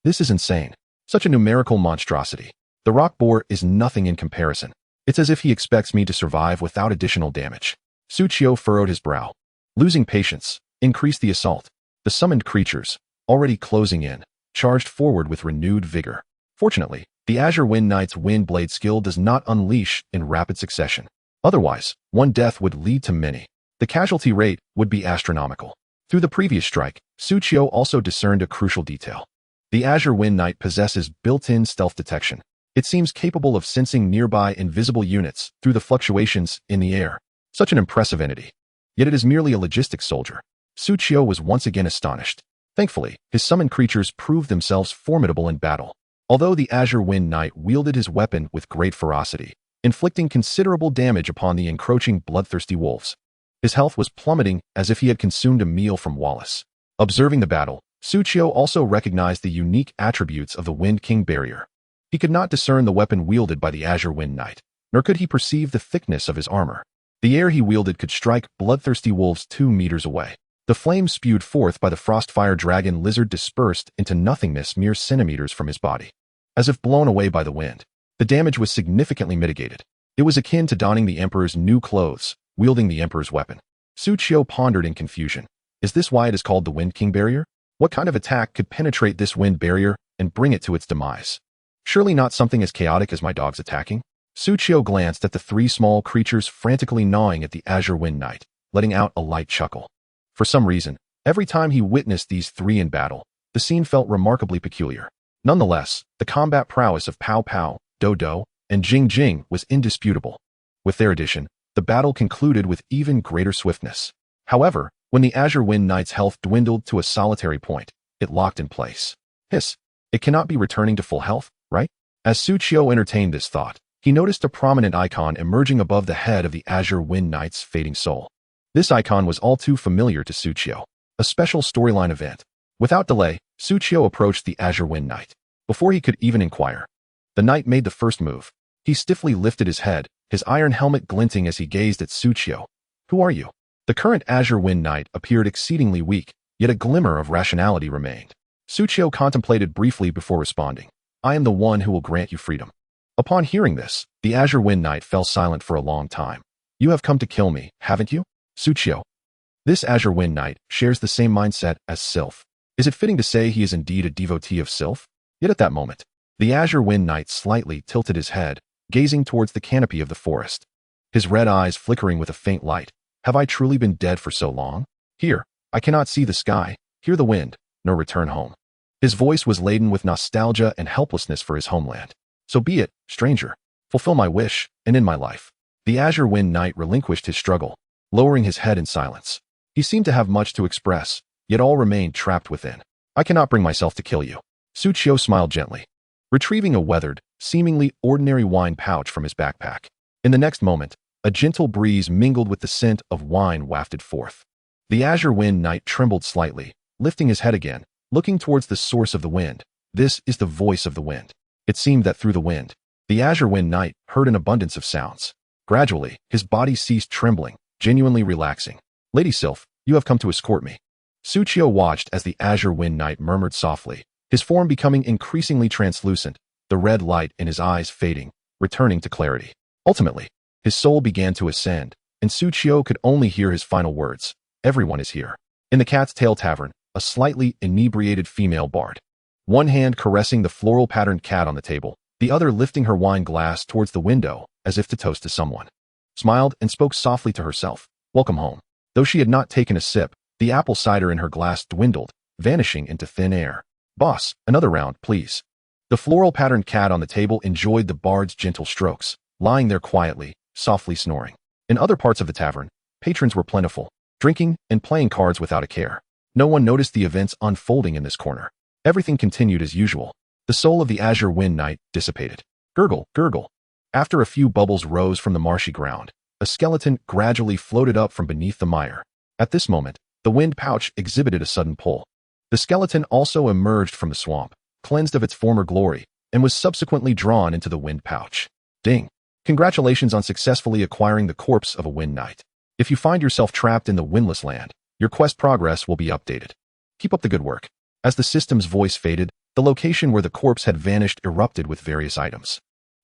This is insane. Such a numerical monstrosity. The rock boar is nothing in comparison. It's as if he expects me to survive without additional damage. Suchio furrowed his brow. Losing patience, increased the assault. The summoned creatures, already closing in, charged forward with renewed vigor. Fortunately, the Azure Wind Knight's wind blade skill does not unleash in rapid succession. Otherwise, one death would lead to many. The casualty rate would be astronomical. Through the previous strike, Suchio also discerned a crucial detail. The Azure Wind Knight possesses built-in stealth detection. It seems capable of sensing nearby invisible units through the fluctuations in the air. Such an impressive entity. Yet it is merely a logistics soldier. Suchio was once again astonished. Thankfully, his summoned creatures proved themselves formidable in battle. Although the Azure Wind Knight wielded his weapon with great ferocity, inflicting considerable damage upon the encroaching bloodthirsty wolves, his health was plummeting as if he had consumed a meal from Wallace. Observing the battle, Suchio also recognized the unique attributes of the Wind King barrier. He could not discern the weapon wielded by the Azure Wind Knight, nor could he perceive the thickness of his armor. The air he wielded could strike bloodthirsty wolves 2 meters away. The flames spewed forth by the Frostfire Dragon lizard dispersed into nothingness mere centimeters from his body. As if blown away by the wind, the damage was significantly mitigated. It was akin to donning the Emperor's new clothes, wielding the Emperor's weapon. Suchio pondered in confusion. Is this why it is called the Wind King barrier? What kind of attack could penetrate this wind barrier and bring it to its demise? Surely not something as chaotic as my dogs attacking? Suchio glanced at the 3 small creatures frantically gnawing at the Azure Wind Knight, letting out a light chuckle. For some reason, every time he witnessed these 3 in battle, the scene felt remarkably peculiar. Nonetheless, the combat prowess of Pow Pow, Dodo, and Jing Jing was indisputable. With their addition, the battle concluded with even greater swiftness. However, when the Azure Wind Knight's health dwindled to a solitary point, it locked in place. Hiss. It cannot be returning to full health, right? As Suchio entertained this thought, he noticed a prominent icon emerging above the head of the Azure Wind Knight's fading soul. This icon was all too familiar to Suchio. A special storyline event. Without delay, Suchio approached the Azure Wind Knight. Before he could even inquire, the knight made the first move. He stiffly lifted his head, his iron helmet glinting as he gazed at Suchio. Who are you? The current Azure Wind Knight appeared exceedingly weak, yet a glimmer of rationality remained. Suchio contemplated briefly before responding. I am the one who will grant you freedom. Upon hearing this, the Azure Wind Knight fell silent for a long time. You have come to kill me, haven't you? Suchio. This Azure Wind Knight shares the same mindset as Sylph. Is it fitting to say he is indeed a devotee of Sylph? Yet at that moment, the Azure Wind Knight slightly tilted his head, gazing towards the canopy of the forest. His red eyes flickering with a faint light. Have I truly been dead for so long? Here, I cannot see the sky, hear the wind, nor return home. His voice was laden with nostalgia and helplessness for his homeland. So be it, stranger. Fulfill my wish, and end my life. The Azure Wind Knight relinquished his struggle, lowering his head in silence. He seemed to have much to express, yet all remained trapped within. I cannot bring myself to kill you. Suchio smiled gently, retrieving a weathered, seemingly ordinary wine pouch from his backpack. In the next moment, a gentle breeze mingled with the scent of wine wafted forth. The Azure Wind Knight trembled slightly, lifting his head again, looking towards the source of the wind. This is the voice of the wind. It seemed that through the wind, the Azure Wind Knight heard an abundance of sounds. Gradually, his body ceased trembling, genuinely relaxing. Lady Sylph, you have come to escort me. Suchio watched as the Azure Wind Knight murmured softly, his form becoming increasingly translucent, the red light in his eyes fading, returning to clarity. Ultimately, his soul began to ascend, and Suchio could only hear his final words. Everyone is here. In the Cat's Tail Tavern, a slightly inebriated female bard. One hand caressing the floral-patterned cat on the table, the other lifting her wine glass towards the window, as if to toast to someone. Smiled and spoke softly to herself. Welcome home. Though she had not taken a sip, the apple cider in her glass dwindled, vanishing into thin air. Boss, another round, please. The floral-patterned cat on the table enjoyed the bard's gentle strokes, lying there quietly, softly snoring. In other parts of the tavern, patrons were plentiful, drinking and playing cards without a care. No one noticed the events unfolding in this corner. Everything continued as usual. The soul of the Azure Wind Knight dissipated. Gurgle, gurgle. After a few bubbles rose from the marshy ground, a skeleton gradually floated up from beneath the mire. At this moment, the wind pouch exhibited a sudden pull. The skeleton also emerged from the swamp, cleansed of its former glory, and was subsequently drawn into the wind pouch. Ding. Congratulations on successfully acquiring the corpse of a wind knight. If you find yourself trapped in the windless land, your quest progress will be updated. Keep up the good work. As the system's voice faded, the location where the corpse had vanished erupted with various items.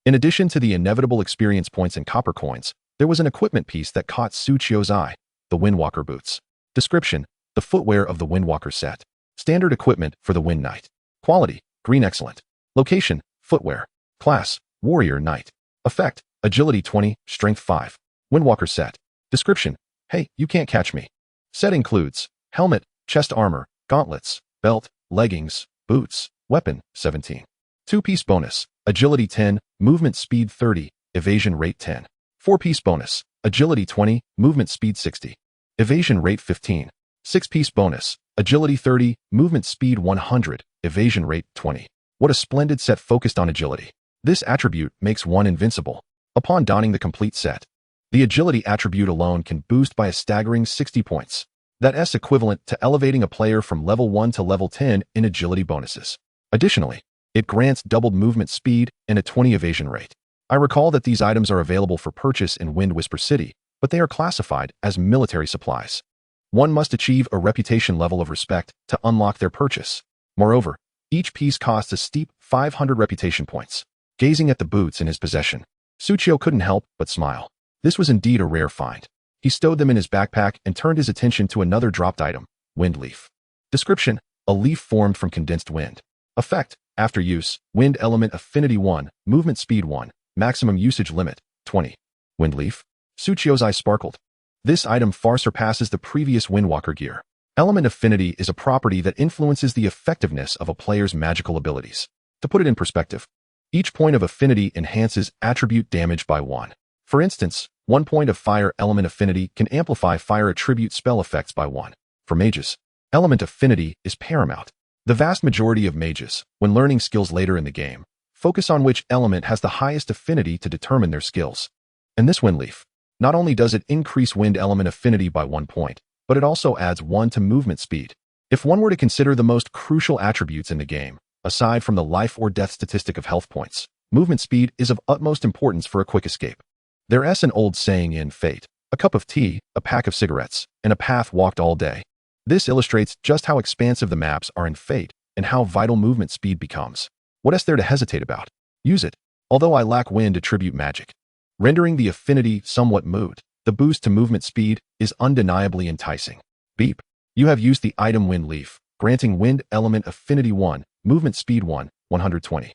In addition to the inevitable experience points and copper coins, there was an equipment piece that caught Suchio's eye, the Windwalker boots. Description: the footwear of the Windwalker set. Standard equipment for the Wind Knight. Quality: green excellent. Location: footwear. Class: warrior knight. Effect: agility 20, strength 5. Windwalker set. Description: hey, you can't catch me. Set includes helmet, chest armor, gauntlets, belt, leggings, boots, weapon, 17. 2-piece bonus, agility 10, movement speed 30, evasion rate 10. 4-piece bonus, agility 20, movement speed 60, evasion rate 15. 6-piece bonus, agility 30, movement speed 100, evasion rate 20. What a splendid set focused on agility. This attribute makes one invincible. Upon donning the complete set, the agility attribute alone can boost by a staggering 60 points. That's equivalent to elevating a player from level 1 to level 10 in agility bonuses. Additionally, it grants doubled movement speed and a 20 evasion rate. I recall that these items are available for purchase in Wind Whisper City, but they are classified as military supplies. One must achieve a reputation level of respect to unlock their purchase. Moreover, each piece costs a steep 500 reputation points. Gazing at the boots in his possession, Suchio couldn't help but smile. This was indeed a rare find. He stowed them in his backpack and turned his attention to another dropped item, wind leaf. Description: a leaf formed from condensed wind. Effect: after use, wind element affinity 1, movement speed 1, maximum usage limit, 20. Wind leaf? Suchio's eyes sparkled. This item far surpasses the previous Windwalker gear. Element affinity is a property that influences the effectiveness of a player's magical abilities. To put it in perspective, each point of affinity enhances attribute damage by 1. For instance, 1 point of fire element affinity can amplify fire attribute spell effects by 1. For mages, element affinity is paramount. The vast majority of mages, when learning skills later in the game, focus on which element has the highest affinity to determine their skills. And this wind leaf, not only does it increase wind element affinity by 1 point, but it also adds 1 to movement speed. If one were to consider the most crucial attributes in the game, aside from the life or death statistic of health points, movement speed is of utmost importance for a quick escape. There's an old saying in Fate: a cup of tea, a pack of cigarettes, and a path walked all day. This illustrates just how expansive the maps are in Fate and how vital movement speed becomes. What is there to hesitate about? Use it. Although I lack wind attribute magic, rendering the affinity somewhat moot, the boost to movement speed is undeniably enticing. Beep. You have used the item Wind Leaf, granting wind element affinity 1, movement speed 1, 120.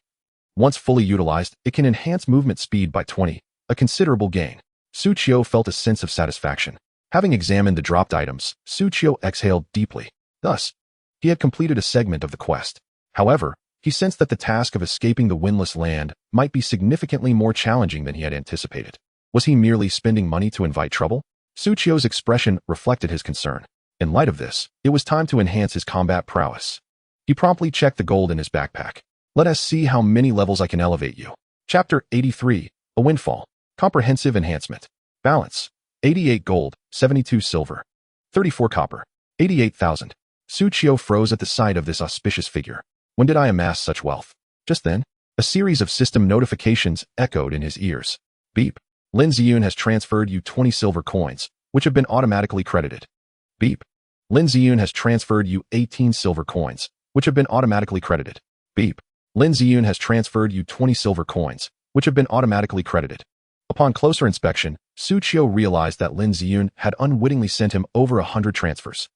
Once fully utilized, it can enhance movement speed by 20, a considerable gain. Suchio felt a sense of satisfaction. Having examined the dropped items, Suchio exhaled deeply. Thus, he had completed a segment of the quest. However, he sensed that the task of escaping the windless land might be significantly more challenging than he had anticipated. Was he merely spending money to invite trouble? Suchio's expression reflected his concern. In light of this, it was time to enhance his combat prowess. He promptly checked the gold in his backpack. Let us see how many levels I can elevate you. Chapter 83, A Windfall. Comprehensive Enhancement. Balance. 88 gold, 72 silver, 34 copper, 88,000. Suchio froze at the sight of this auspicious figure. When did I amass such wealth? Just then, a series of system notifications echoed in his ears. Beep. Lin Ziyun has transferred you 20 silver coins, which have been automatically credited. Beep. Lin Ziyun has transferred you 18 silver coins, which have been automatically credited. Beep. Lin Ziyun has transferred you 20 silver coins, which have been automatically credited. Upon closer inspection, Suchio realized that Lin Ziyun had unwittingly sent him over 100 transfers.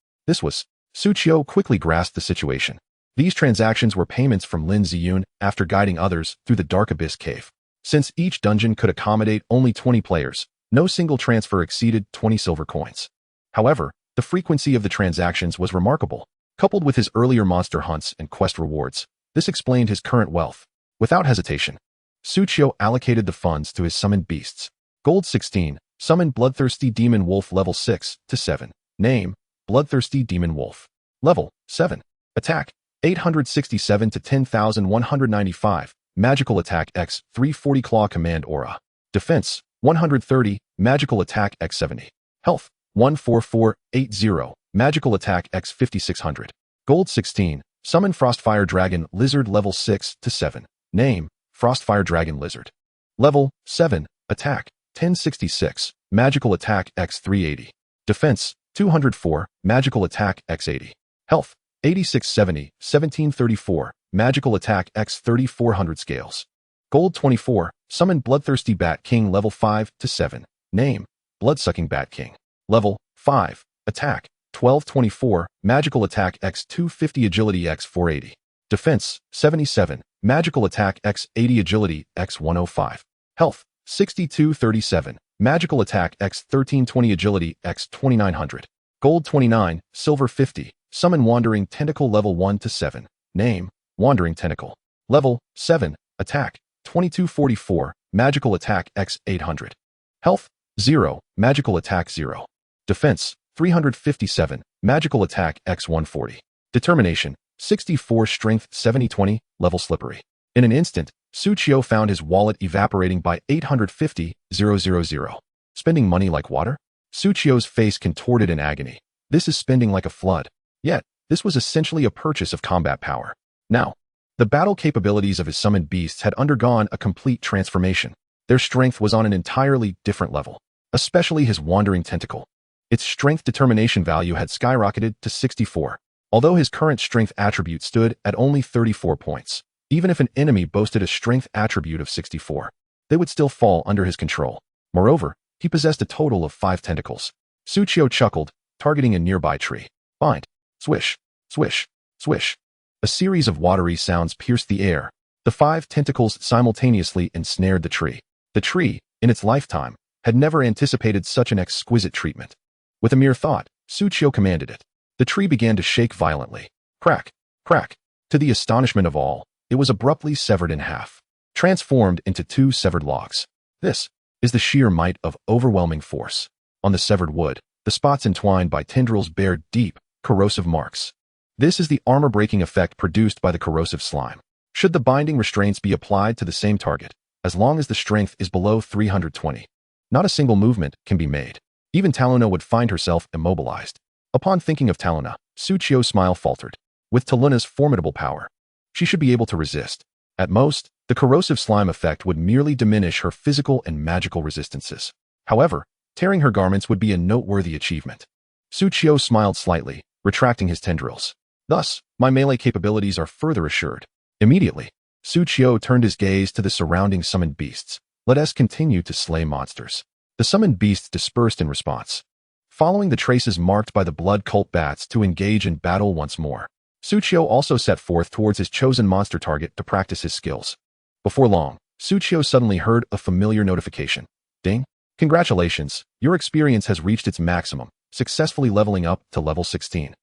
Suchio quickly grasped the situation. These transactions were payments from Lin Ziyun after guiding others through the Dark Abyss cave. Since each dungeon could accommodate only 20 players, no single transfer exceeded 20 silver coins. However, the frequency of the transactions was remarkable. Coupled with his earlier monster hunts and quest rewards, this explained his current wealth. Without hesitation, Suchio allocated the funds to his summoned beasts. Gold 16, Summon Bloodthirsty Demon Wolf level 6 to 7. Name, Bloodthirsty Demon Wolf. Level, 7. Attack, 867 to 10,195. Magical Attack X 340 Claw Command Aura. Defense, 130. Magical Attack X 70. Health, 14480. Magical Attack X 5600. Gold 16, Summon Frostfire Dragon Lizard level 6 to 7. Name, Frostfire Dragon Lizard. Level, 7. Attack, 1066. Magical Attack X 380. Defense, 204. Magical Attack X 80. Health, 8670, 1734. Magical Attack X 3400 Scales. Gold 24. Summon Bloodthirsty Bat King level 5 to 7. Name, Bloodsucking Bat King. Level, 5. Attack, 1224. Magical Attack X 250 Agility X 480. Defense, 77. Magical Attack X 80 Agility X 105. Health, 6237. Magical Attack X 1320 Agility X 2900. Gold 29, Silver 50. Summon Wandering Tentacle level 1 to 7. Name, Wandering Tentacle. Level, 7. Attack, 2244. Magical Attack X 800. Health, 0. Magical Attack 0. Defense, 357. Magical Attack X 140. Determination, 64. Strength 70-20. Level Slippery. In an instant, Suchio found his wallet evaporating by 850,000. Spending money like water? Suchio's face contorted in agony. This is spending like a flood. Yet, this was essentially a purchase of combat power. Now, the battle capabilities of his summoned beasts had undergone a complete transformation. Their strength was on an entirely different level, especially his wandering tentacle. Its strength determination value had skyrocketed to 64, although his current strength attribute stood at only 34 points. Even if an enemy boasted a strength attribute of 64, they would still fall under his control. Moreover, he possessed a total of 5 tentacles. Suchio chuckled, targeting a nearby tree. Bind. Swish. Swish. Swish. A series of watery sounds pierced the air. The 5 tentacles simultaneously ensnared the tree. The tree, in its lifetime, had never anticipated such an exquisite treatment. With a mere thought, Suchio commanded it. The tree began to shake violently. Crack. Crack. To the astonishment of all, it was abruptly severed in half, transformed into 2 severed logs. This is the sheer might of overwhelming force. On the severed wood, the spots entwined by tendrils bear deep, corrosive marks. This is the armor-breaking effect produced by the corrosive slime. Should the binding restraints be applied to the same target, as long as the strength is below 320, not a single movement can be made. Even Taluna would find herself immobilized. Upon thinking of Taluna, Suchio's smile faltered. With Taluna's formidable power, she should be able to resist. At most, the corrosive slime effect would merely diminish her physical and magical resistances. However, tearing her garments would be a noteworthy achievement. Suchio smiled slightly, retracting his tendrils. Thus, my melee capabilities are further assured. Immediately, Suchio turned his gaze to the surrounding summoned beasts. Let us continue to slay monsters. The summoned beasts dispersed in response, following the traces marked by the blood cult bats to engage in battle once more. Suchio also set forth towards his chosen monster target to practice his skills. Before long, Suchio suddenly heard a familiar notification. Ding! Congratulations, your experience has reached its maximum, successfully leveling up to level 16.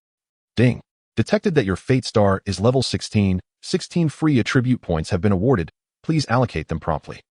Ding! Detected that your fate star is level 16, 16 free attribute points have been awarded, please allocate them promptly.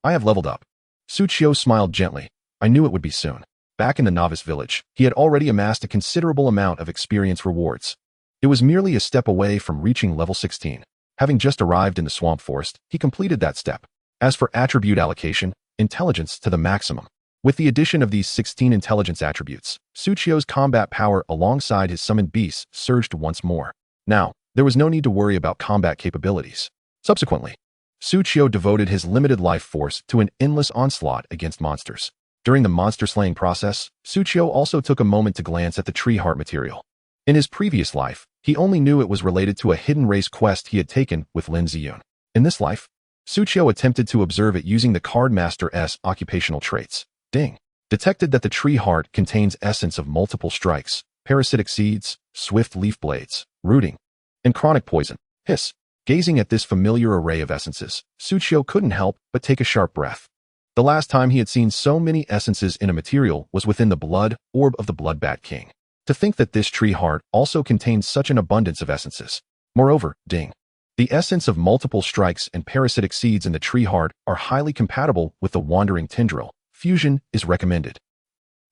I have leveled up. Suchio smiled gently. I knew it would be soon. Back in the novice village, he had already amassed a considerable amount of experience rewards. It was merely a step away from reaching level 16. Having just arrived in the swamp forest, he completed that step. As for attribute allocation, intelligence to the maximum. With the addition of these 16 intelligence attributes, Suchio's combat power alongside his summoned beasts surged once more. Now, there was no need to worry about combat capabilities. Subsequently, Suchio devoted his limited life force to an endless onslaught against monsters. During the monster-slaying process, Suchio also took a moment to glance at the tree heart material. In his previous life, he only knew it was related to a hidden race quest he had taken with Lin Ziyun. In this life, Suchio attempted to observe it using the Cardmaster's occupational traits. Ding. Detected that the tree heart contains essence of multiple strikes, parasitic seeds, swift leaf blades, rooting, and chronic poison. Hiss. Gazing at this familiar array of essences, Suchio couldn't help but take a sharp breath. The last time he had seen so many essences in a material was within the blood orb of the Bloodbat King. To think that this tree heart also contains such an abundance of essences. Moreover, ding. The essence of multiple strikes and parasitic seeds in the tree heart are highly compatible with the wandering tendril. Fusion is recommended.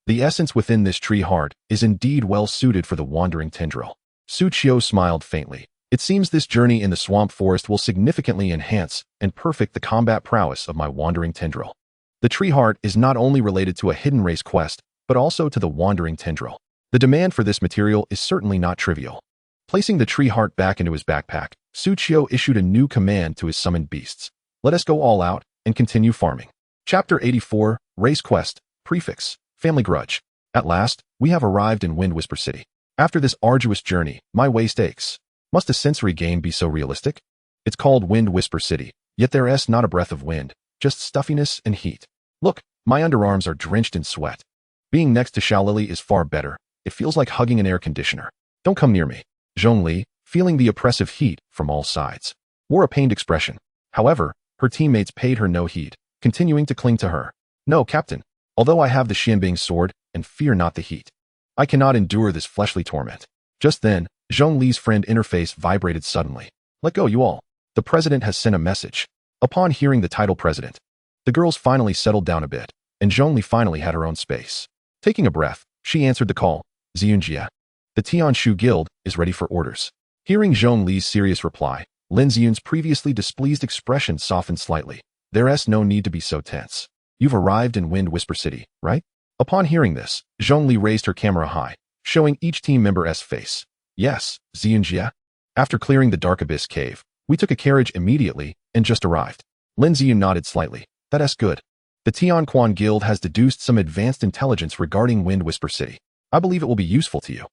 The essence within this tree heart is indeed well suited for the wandering tendril. Suchio smiled faintly. It seems this journey in the swamp forest will significantly enhance and perfect the combat prowess of my wandering tendril. The tree heart is not only related to a hidden race quest, but also to the wandering tendril. The demand for this material is certainly not trivial. Placing the tree heart back into his backpack, Suchio issued a new command to his summoned beasts. Let us go all out and continue farming. Chapter 84, Race Quest, Prefix, Family Grudge. At last, we have arrived in Wind Whisper City. After this arduous journey, my waist aches. Must a sensory game be so realistic? It's called Wind Whisper City, yet there's not a breath of wind, just stuffiness and heat. Look, my underarms are drenched in sweat. Being next to Xiaolili is far better. It feels like hugging an air conditioner. Don't come near me. Zhongli, feeling the oppressive heat from all sides, wore a pained expression. However, her teammates paid her no heed, continuing to cling to her. No, Captain. Although I have the Xianbing sword and fear not the heat, I cannot endure this fleshly torment. Just then, Zhongli's friend interface vibrated suddenly. Let go, you all. The president has sent a message. Upon hearing the title president, the girls finally settled down a bit, and Zhongli finally had her own space. Taking a breath, she answered the call. Ziyunjia. The Tianshu Guild is ready for orders. Hearing Zhongli's serious reply, Lin Ziyun's previously displeased expression softened slightly. There's no need to be so tense. You've arrived in Wind Whisper City, right? Upon hearing this, Zhongli raised her camera high, showing each team member's face. Yes, Ziyunjia. After clearing the Dark Abyss cave, we took a carriage immediately and just arrived. Lin Ziyun nodded slightly. That's good. The Tianquan Guild has deduced some advanced intelligence regarding Wind Whisper City. I believe it will be useful to you.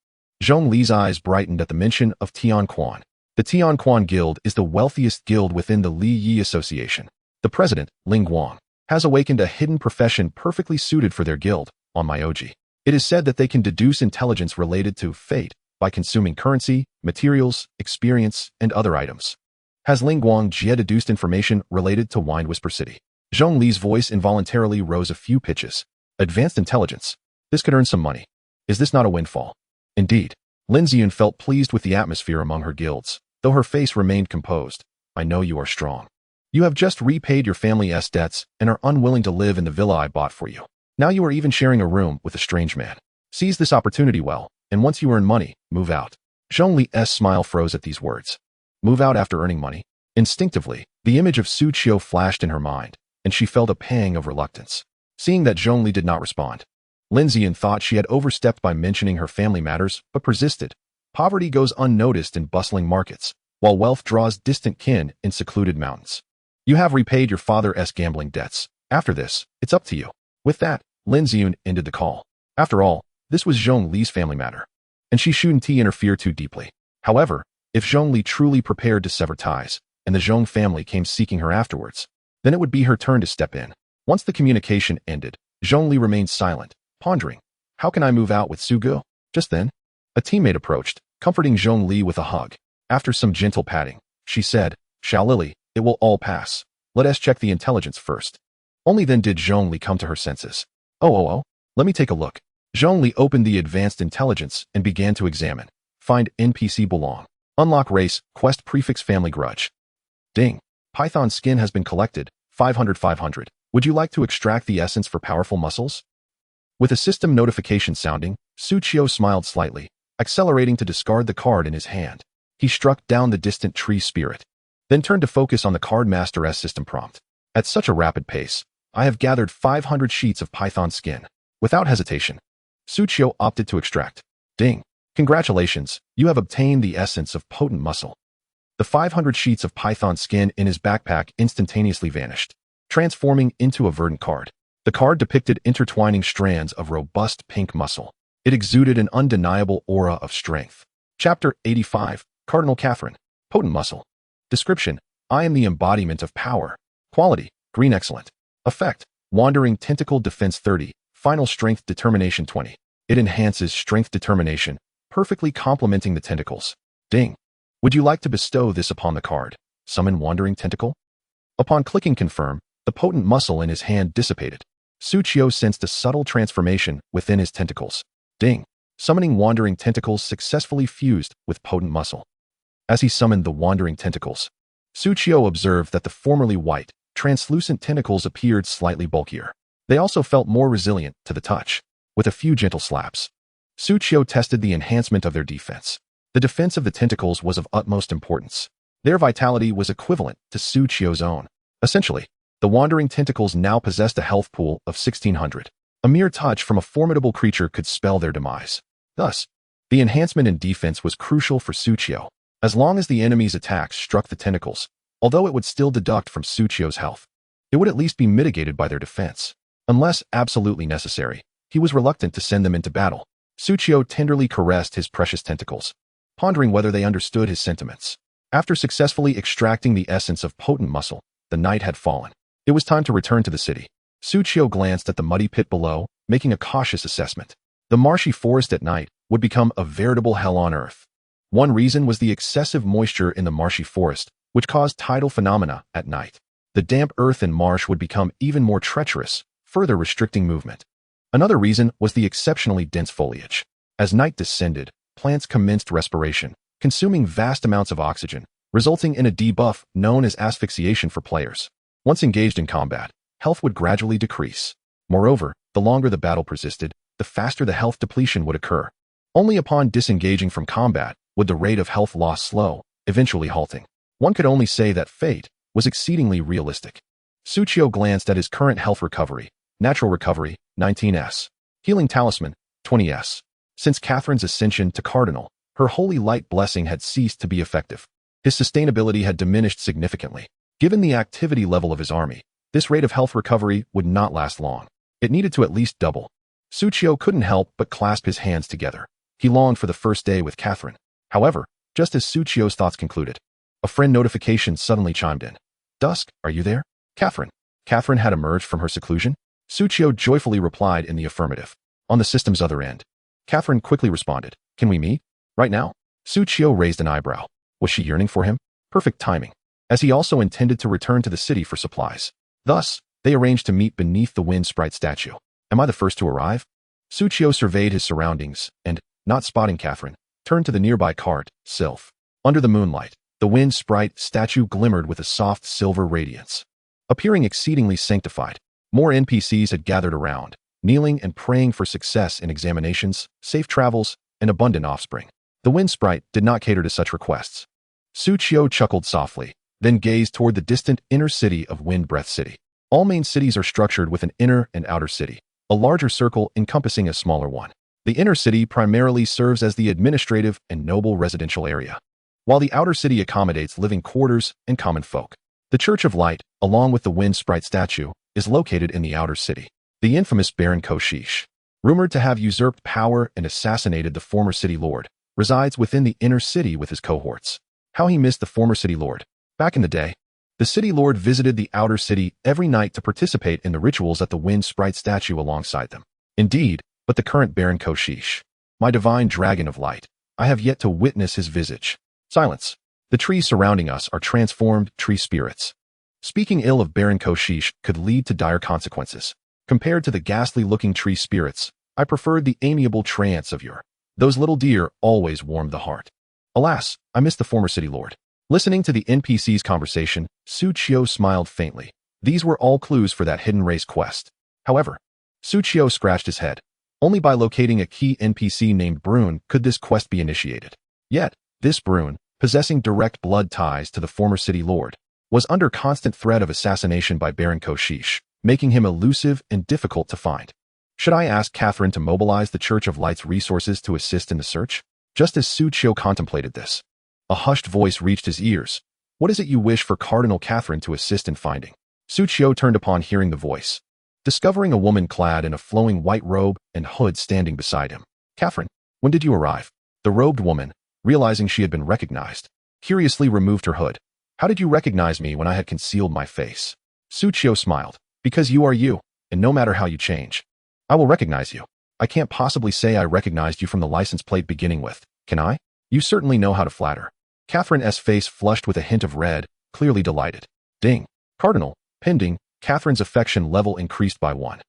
Zhongli's eyes brightened at the mention of Tianquan. The Tianquan Guild is the wealthiest guild within the Li Yi Association. The president, Ling Guang, has awakened a hidden profession perfectly suited for their guild, on Myoji. It is said that they can deduce intelligence related to fate by consuming currency, materials, experience, and other items. Has Ling Guang Jie deduced information related to Wind Whisper City? Zhongli's voice involuntarily rose a few pitches. Advanced intelligence. This could earn some money. Is this not a windfall? Indeed. Lin Ziyun felt pleased with the atmosphere among her guilds, though her face remained composed. I know you are strong. You have just repaid your family's debts and are unwilling to live in the villa I bought for you. Now you are even sharing a room with a strange man. Seize this opportunity well, and once you earn money, move out. Zhongli's smile froze at these words. Move out after earning money? Instinctively, the image of Suchio flashed in her mind, and she felt a pang of reluctance. Seeing that Zhongli did not respond, Lin Ziyun thought she had overstepped by mentioning her family matters, but persisted. Poverty goes unnoticed in bustling markets, while wealth draws distant kin in secluded mountains. You have repaid your father's gambling debts. After this, it's up to you. With that, Lin Ziyun ended the call. After all, this was Zhongli's family matter, and she shouldn't interfere too deeply. However, if Zhongli truly prepared to sever ties, and the Zhong family came seeking her afterwards, then it would be her turn to step in. Once the communication ended, Zhongli remained silent, pondering. How can I move out with Sugu? Just then, a teammate approached, comforting Zhongli with a hug. After some gentle patting, she said, Xiaolili, it will all pass. Let us check the intelligence first. Only then did Zhongli come to her senses. Oh, let me take a look. Zhongli opened the advanced intelligence and began to examine. Find NPC belong. Unlock race, quest prefix family grudge. Ding. Python skin has been collected, 500. Would you like to extract the essence for powerful muscles? With a system notification sounding, Suchio smiled slightly, accelerating to discard the card in his hand. He struck down the distant tree spirit, then turned to focus on the card master's system prompt. At such a rapid pace, I have gathered 500 sheets of python skin. Without hesitation, Suchio opted to extract. Ding. Congratulations, you have obtained the essence of potent muscle. The 500 sheets of python skin in his backpack instantaneously vanished, transforming into a verdant card. The card depicted intertwining strands of robust pink muscle. It exuded an undeniable aura of strength. Chapter 85, Cardinal Catherine. Potent muscle. Description: I am the embodiment of power. Quality: green excellent. Effect: wandering tentacle defense 30, final strength determination 20. It enhances strength determination, perfectly complementing the tentacles. Ding. Would you like to bestow this upon the card? Summon wandering tentacle? Upon clicking confirm, the potent muscle in his hand dissipated. Suchio sensed a subtle transformation within his tentacles. Ding. Summoning wandering tentacles successfully fused with potent muscle. As he summoned the wandering tentacles, Suchio observed that the formerly white, translucent tentacles appeared slightly bulkier. They also felt more resilient to the touch. With a few gentle slaps, Suchio tested the enhancement of their defense. The defense of the tentacles was of utmost importance. Their vitality was equivalent to Suchio's own. Essentially, the wandering tentacles now possessed a health pool of 1600. A mere touch from a formidable creature could spell their demise. Thus, the enhancement in defense was crucial for Suchio. As long as the enemy's attacks struck the tentacles, although it would still deduct from Suchio's health, it would at least be mitigated by their defense. Unless absolutely necessary, he was reluctant to send them into battle. Suchio tenderly caressed his precious tentacles, pondering whether they understood his sentiments. After successfully extracting the essence of potent muscle, the night had fallen. It was time to return to the city. Suchio glanced at the muddy pit below, making a cautious assessment. The marshy forest at night would become a veritable hell on earth. One reason was the excessive moisture in the marshy forest, which caused tidal phenomena at night. The damp earth and marsh would become even more treacherous, further restricting movement. Another reason was the exceptionally dense foliage. As night descended, plants commenced respiration, consuming vast amounts of oxygen, resulting in a debuff known as asphyxiation for players. Once engaged in combat, health would gradually decrease. Moreover, the longer the battle persisted, the faster the health depletion would occur. Only upon disengaging from combat would the rate of health loss slow, eventually halting. One could only say that fate was exceedingly realistic. Suchio glanced at his current health recovery. Natural recovery, 19s. Healing talisman, 20s. Since Catherine's ascension to Cardinal, her holy light blessing had ceased to be effective. His sustainability had diminished significantly. Given the activity level of his army, this rate of health recovery would not last long. It needed to at least double. Suchio couldn't help but clasp his hands together. He longed for the first day with Catherine. However, just as Suchio's thoughts concluded, a friend notification suddenly chimed in. Dusk, are you there? Catherine. Catherine had emerged from her seclusion. Suchio joyfully replied in the affirmative. On the system's other end, Catherine quickly responded. Can we meet? Right now? Suchio raised an eyebrow. Was she yearning for him? Perfect timing, as he also intended to return to the city for supplies. Thus, they arranged to meet beneath the wind sprite statue. Am I the first to arrive? Suchio surveyed his surroundings and, not spotting Catherine, turned to the nearby cart, Sylph. Under the moonlight, the wind sprite statue glimmered with a soft silver radiance. Appearing exceedingly sanctified, more NPCs had gathered around, kneeling and praying for success in examinations, safe travels, and abundant offspring. The wind sprite did not cater to such requests. Suchio chuckled softly, then gazed toward the distant inner city of Wind Breath City. All main cities are structured with an inner and outer city, a larger circle encompassing a smaller one. The inner city primarily serves as the administrative and noble residential area, while the outer city accommodates living quarters and common folk. The Church of Light, along with the Wind Sprite statue, is located in the outer city. The infamous Baron Koshish, rumored to have usurped power and assassinated the former city lord, resides within the inner city with his cohorts. How he missed the former city lord. Back in the day, the city lord visited the outer city every night to participate in the rituals at the Wind Sprite statue alongside them. Indeed, but the current Baron Koshish, my divine dragon of light, I have yet to witness his visage. Silence. The trees surrounding us are transformed tree spirits. Speaking ill of Baron Koshish could lead to dire consequences. Compared to the ghastly-looking tree spirits, I preferred the amiable trance of your. Those little deer always warmed the heart. Alas, I miss the former city lord. Listening to the NPC's conversation, Suchio smiled faintly. These were all clues for that hidden race quest. However, Suchio scratched his head. Only by locating a key NPC named Brune could this quest be initiated. Yet, this Brune, possessing direct blood ties to the former city lord, was under constant threat of assassination by Baron Koshish, making him elusive and difficult to find. Should I ask Catherine to mobilize the Church of Light's resources to assist in the search? Just as Su Qiu contemplated this, a hushed voice reached his ears. What is it you wish for Cardinal Catherine to assist in finding? Su Qiu turned upon hearing the voice, discovering a woman clad in a flowing white robe and hood standing beside him. Catherine, when did you arrive? The robed woman, realizing she had been recognized, curiously removed her hood. How did you recognize me when I had concealed my face? Su Qiu smiled. Because you are you, and no matter how you change, I will recognize you. I can't possibly say I recognized you from the license plate beginning with, can I? You certainly know how to flatter. Catherine's face flushed with a hint of red, clearly delighted. Ding. Cardinal, pending, Catherine's affection level increased by 1.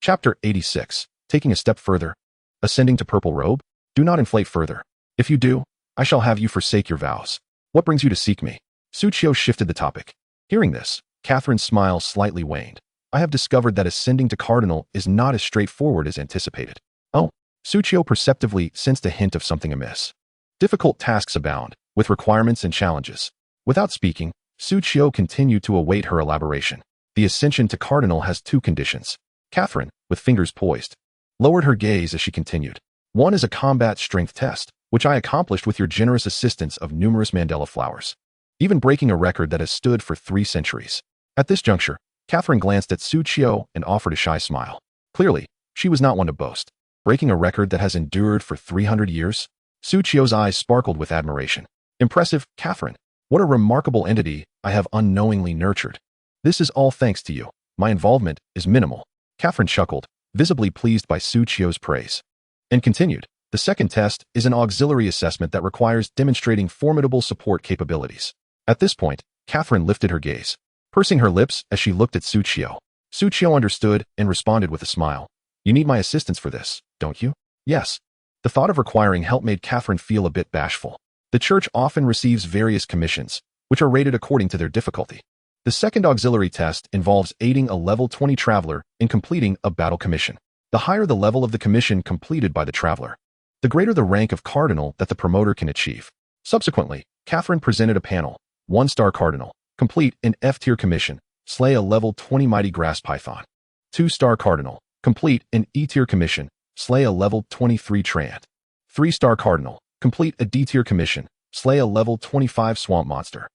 Chapter 86. Taking a step further. Ascending to purple robe? Do not inflate further. If you do, I shall have you forsake your vows. What brings you to seek me? Su Qiu shifted the topic. Hearing this, Catherine's smile slightly waned. I have discovered that ascending to Cardinal is not as straightforward as anticipated. Oh, Su Qiu perceptively sensed a hint of something amiss. Difficult tasks abound, with requirements and challenges. Without speaking, Su Qiu continued to await her elaboration. The ascension to Cardinal has 2 conditions. Catherine, with fingers poised, lowered her gaze as she continued. One is a combat strength test, which I accomplished with your generous assistance of numerous Mandela flowers, even breaking a record that has stood for 3 centuries. At this juncture, Catherine glanced at Su Qiu and offered a shy smile. Clearly, she was not one to boast. Breaking a record that has endured for 300 years? Su Qiu's eyes sparkled with admiration. Impressive, Catherine. What a remarkable entity I have unknowingly nurtured. This is all thanks to you. My involvement is minimal. Catherine chuckled, visibly pleased by Su Qiu's praise, and continued. The second test is an auxiliary assessment that requires demonstrating formidable support capabilities. At this point, Catherine lifted her gaze, pursing her lips as she looked at Su Qiu. Su Qiu understood and responded with a smile. You need my assistance for this, don't you? Yes. The thought of requiring help made Catherine feel a bit bashful. The church often receives various commissions, which are rated according to their difficulty. The second auxiliary test involves aiding a level 20 traveler in completing a battle commission. The higher the level of the commission completed by the traveler, the greater the rank of Cardinal that the promoter can achieve. Subsequently, Catherine presented a panel. 1-star Cardinal. Complete an F-tier commission. Slay a level 20 mighty grass python. 2-star Cardinal. Complete an E-tier commission. Slay a level 23 Trant. 3-star Cardinal. Complete a D-tier commission. Slay a level 25 swamp monster.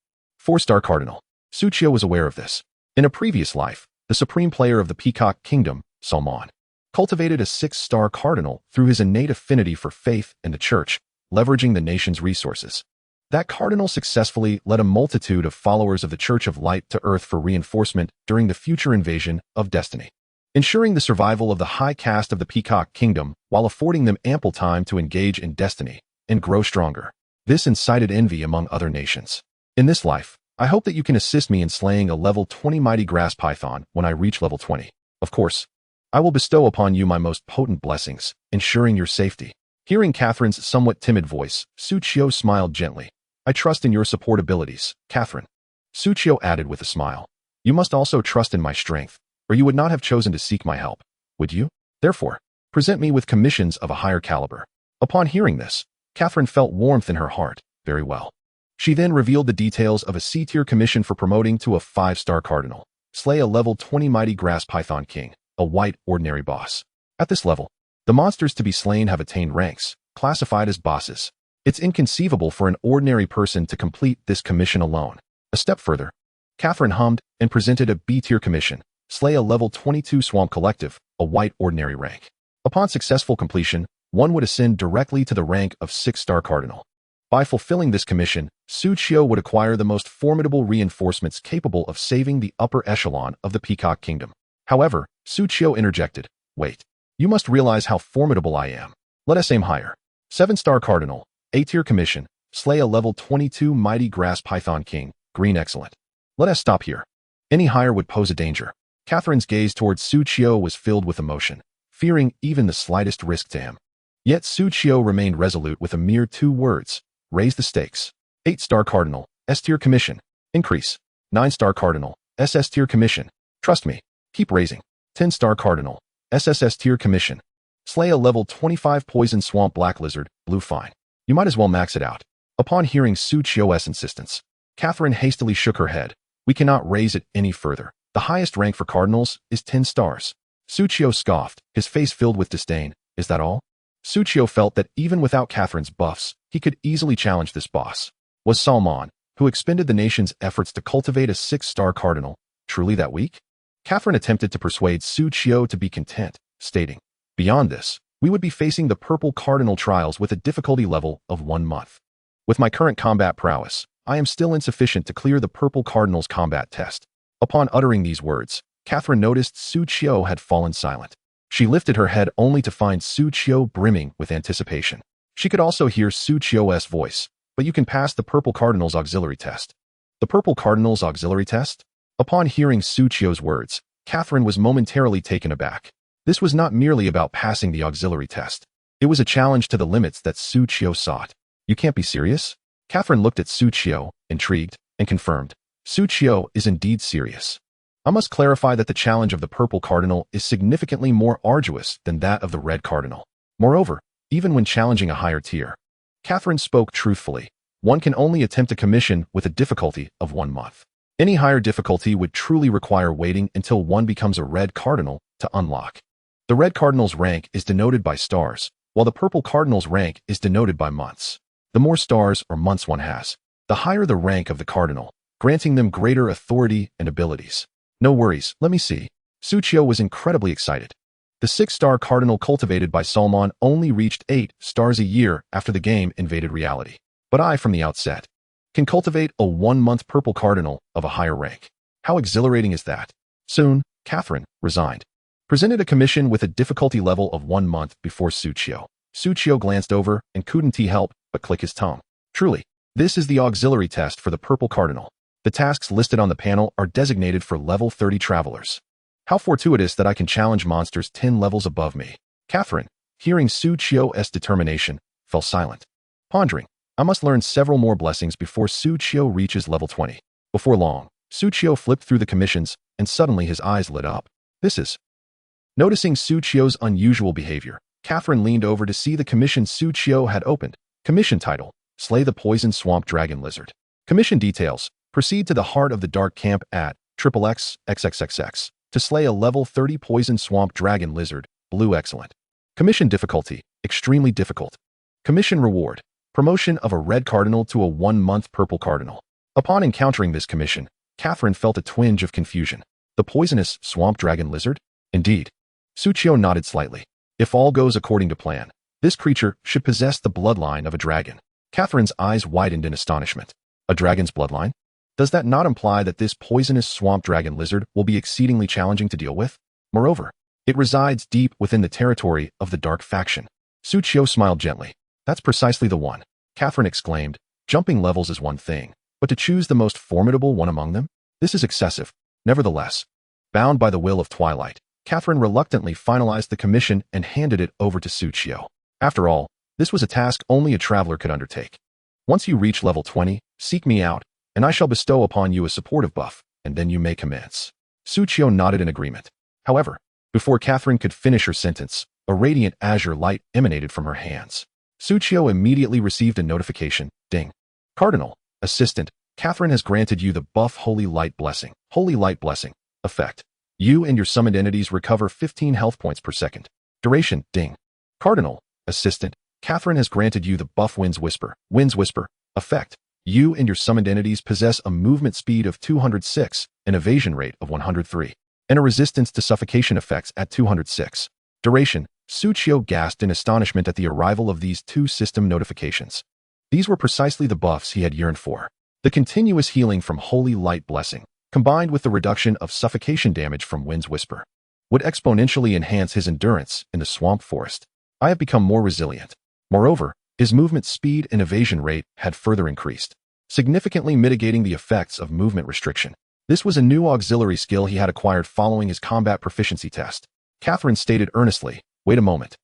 4-star Cardinal. Su Qiu was aware of this. In a previous life, the supreme player of the Peacock Kingdom, Salmon, cultivated a 6-star Cardinal through his innate affinity for faith and the church, leveraging the nation's resources. That Cardinal successfully led a multitude of followers of the Church of Light to Earth for reinforcement during the future invasion of Destiny, ensuring the survival of the high caste of the Peacock Kingdom while affording them ample time to engage in Destiny and grow stronger. This incited envy among other nations. In this life, I hope that you can assist me in slaying a level 20 mighty grass python when I reach level 20. Of course, I will bestow upon you my most potent blessings, ensuring your safety. Hearing Catherine's somewhat timid voice, Su Qiu smiled gently. I trust in your support abilities, Catherine. Su Qiu added with a smile. You must also trust in my strength, or you would not have chosen to seek my help, would you? Therefore, present me with commissions of a higher caliber. Upon hearing this, Catherine felt warmth in her heart. Very well. She then revealed the details of a C-tier commission for promoting to a 5-star Cardinal. Slay a level 20 mighty grass python king, a white ordinary boss. At this level, the monsters to be slain have attained ranks, classified as bosses. It's inconceivable for an ordinary person to complete this commission alone. A step further, Catherine hummed and presented a B-tier commission. Slay a level 22 swamp collective, a white ordinary rank. Upon successful completion, one would ascend directly to the rank of 6-star Cardinal. By fulfilling this commission, Su Qiu would acquire the most formidable reinforcements capable of saving the upper echelon of the Peacock Kingdom. However, Su Qiu interjected, wait, you must realize how formidable I am. Let us aim higher. 7-star Cardinal, A-tier commission, slay a level 22 mighty grass python king, green excellent. Let us stop here. Any higher would pose a danger. Catherine's gaze towards Su Qiu was filled with emotion, fearing even the slightest risk to him. Yet Su Qiu remained resolute with a mere 2 words. Raise the stakes. 8-star Cardinal, S-tier commission. Increase. 9-star Cardinal, SS-tier commission. Trust me. Keep raising. 10-star Cardinal, SSS-tier commission. Slay a level 25 poison swamp black lizard, blue fine. You might as well max it out. Upon hearing Su Qiu's insistence, Catherine hastily shook her head. We cannot raise it any further. The highest rank for cardinals is 10 stars. Su Qiu scoffed, his face filled with disdain. Is that all? Su Qiu felt that even without Catherine's buffs, he could easily challenge this boss. Was Salmon, who expended the nation's efforts to cultivate a 6-star cardinal, truly that weak? Catherine attempted to persuade Su Qiu to be content, stating, beyond this, we would be facing the purple cardinal trials with a difficulty level of 1 month. With my current combat prowess, I am still insufficient to clear the purple cardinal's combat test. Upon uttering these words, Catherine noticed Su Qiu had fallen silent. She lifted her head only to find Su Qiu brimming with anticipation. She could also hear Su Qiu's voice, but you can pass the purple cardinal's auxiliary test. The purple cardinal's auxiliary test? Upon hearing Su Qiu's words, Catherine was momentarily taken aback. This was not merely about passing the auxiliary test. It was a challenge to the limits that Su Qiu sought. You can't be serious? Catherine looked at Su Qiu, intrigued, and confirmed. Su Qiu is indeed serious. I must clarify that the challenge of the purple cardinal is significantly more arduous than that of the red cardinal. Moreover, even when challenging a higher tier, Catherine spoke truthfully. One can only attempt a commission with a difficulty of 1 month. Any higher difficulty would truly require waiting until one becomes a red cardinal to unlock. The red cardinal's rank is denoted by stars, while the purple cardinal's rank is denoted by months. The more stars or months one has, the higher the rank of the cardinal, granting them greater authority and abilities. No worries, let me see. Su Qiu was incredibly excited. The 6-star cardinal cultivated by Salmon only reached 8 stars a year after the game invaded reality. But I, from the outset, can cultivate a 1-month purple cardinal of a higher rank. How exhilarating is that? Soon, Catherine, resigned, presented a commission with a difficulty level of 1 month before Su Qiu. Su Qiu glanced over and couldn't he help but click his tongue. Truly, this is the auxiliary test for the purple cardinal. The tasks listed on the panel are designated for level 30 travelers. How fortuitous that I can challenge monsters 10 levels above me. Catherine, hearing Su Qiu's determination, fell silent. Pondering, I must learn several more blessings before Su Qiu reaches level 20. Before long, Su Qiu flipped through the commissions, and suddenly his eyes lit up. This is... Noticing Su Qiu's unusual behavior, Catherine leaned over to see the commission Su Qiu had opened. Commission title, Slay the Poison Swamp Dragon Lizard. Commission details, proceed to the heart of the dark camp at XXXXXX to slay a level 30 poison swamp dragon lizard, blue excellent. Commission difficulty, extremely difficult. Commission reward, promotion of a red cardinal to a 1-month purple cardinal. Upon encountering this commission, Catherine felt a twinge of confusion. The poisonous swamp dragon lizard? Indeed. Su Qiu nodded slightly. If all goes according to plan, this creature should possess the bloodline of a dragon. Catherine's eyes widened in astonishment. A dragon's bloodline? Does that not imply that this poisonous swamp dragon lizard will be exceedingly challenging to deal with? Moreover, it resides deep within the territory of the dark faction. Su Qiu smiled gently. That's precisely the one. Catherine exclaimed, jumping levels is one thing, but to choose the most formidable one among them? This is excessive. Nevertheless, bound by the will of Twilight, Catherine reluctantly finalized the commission and handed it over to Su Qiu. After all, this was a task only a traveler could undertake. Once you reach level 20, seek me out, and I shall bestow upon you a supportive buff, and then you may commence. Su Qiu nodded in agreement. However, before Catherine could finish her sentence, a radiant azure light emanated from her hands. Su Qiu immediately received a notification. Ding. Cardinal, Assistant, Catherine has granted you the buff Holy Light Blessing. Holy Light Blessing. Effect. You and your summoned entities recover 15 health points per second. Duration. Ding. Cardinal, Assistant, Catherine has granted you the buff Wind's Whisper. Wind's Whisper. Effect. You and your summoned entities possess a movement speed of 206, an evasion rate of 103, and a resistance to suffocation effects at 206. Duration. Su Qiu gasped in astonishment at the arrival of these 2 system notifications. These were precisely the buffs he had yearned for. The continuous healing from Holy Light Blessing, combined with the reduction of suffocation damage from Wind's Whisper, would exponentially enhance his endurance in the swamp forest. I have become more resilient. Moreover, his movement speed and evasion rate had further increased, significantly mitigating the effects of movement restriction. This was a new auxiliary skill he had acquired following his combat proficiency test. Catherine stated earnestly, wait a moment.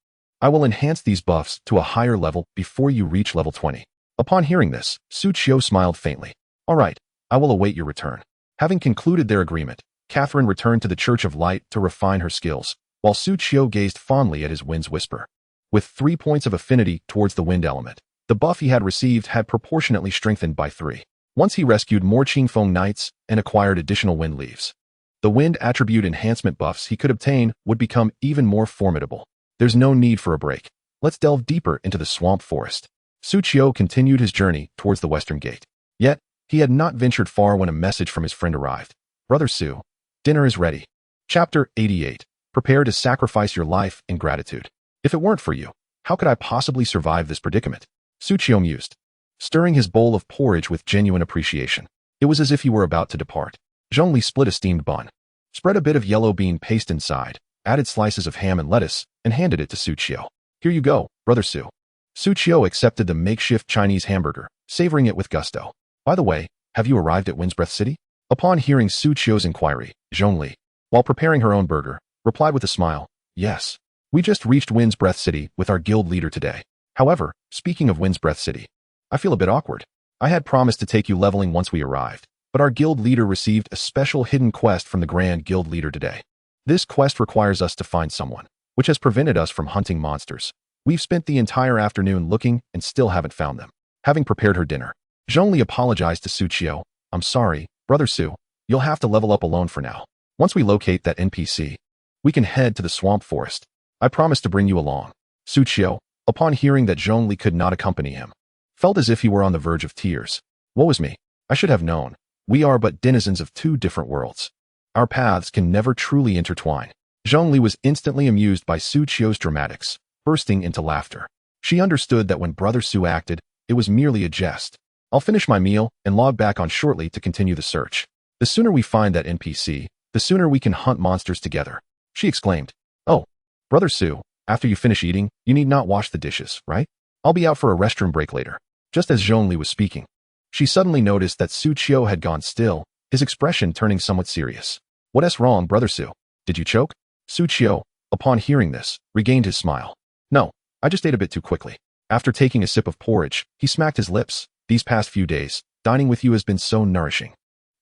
I will enhance these buffs to a higher level before you reach level 20. Upon hearing this, Su Qiu smiled faintly. All right, I will await your return. Having concluded their agreement, Catherine returned to the Church of Light to refine her skills. while Su Qiu gazed fondly at his wind's whisper. With 3 points of affinity towards the wind element, the buff he had received had proportionately strengthened by 3. Once he rescued more Qingfeng Knights and acquired additional wind leaves, the wind attribute enhancement buffs he could obtain would become even more formidable. There's no need for a break. Let's delve deeper into the swamp forest. Su Qiu continued his journey towards the western gate. Yet, he had not ventured far when a message from his friend arrived. Brother Su, dinner is ready. Chapter 88. Prepare to sacrifice your life in gratitude. If it weren't for you, how could I possibly survive this predicament? Su Qiu mused, stirring his bowl of porridge with genuine appreciation. It was as if he were about to depart. Zhongli split a steamed bun, spread a bit of yellow bean paste inside, added slices of ham and lettuce, and handed it to Su Qiu. Here you go, Brother Su. Su Qiu accepted the makeshift Chinese hamburger, savoring it with gusto. By the way, have you arrived at Windsbreath City? Upon hearing Su Qiu's inquiry, Zhongli, while preparing her own burger, replied with a smile, yes. We just reached Windsbreath City with our guild leader today. However, speaking of Windsbreath City, I feel a bit awkward. I had promised to take you leveling once we arrived, but our guild leader received a special hidden quest from the Grand Guild Leader today. This quest requires us to find someone, which has prevented us from hunting monsters. We've spent the entire afternoon looking and still haven't found them. Having prepared her dinner, Zhongli apologized to Su Qiu. I'm sorry, Brother Su, you'll have to level up alone for now. Once we locate that NPC, we can head to the swamp forest. I promise to bring you along. Su Qiu, upon hearing that Zhongli could not accompany him, felt as if he were on the verge of tears. Woe is me. I should have known. We are but denizens of 2 different worlds. Our paths can never truly intertwine. Zhongli was instantly amused by Su Qiu's dramatics, bursting into laughter. She understood that when Brother Su acted, it was merely a jest. I'll finish my meal and log back on shortly to continue the search. The sooner we find that NPC, the sooner we can hunt monsters together. She exclaimed. Oh, Brother Su, after you finish eating, you need not wash the dishes, right? I'll be out for a restroom break later. Just as Zhongli was speaking, she suddenly noticed that Su Qiu had gone still, his expression turning somewhat serious. What's wrong, Brother Su? Did you choke? Su Qiu, upon hearing this, regained his smile. No, I just ate a bit too quickly. After taking a sip of porridge, he smacked his lips. These past few days, dining with you has been so nourishing.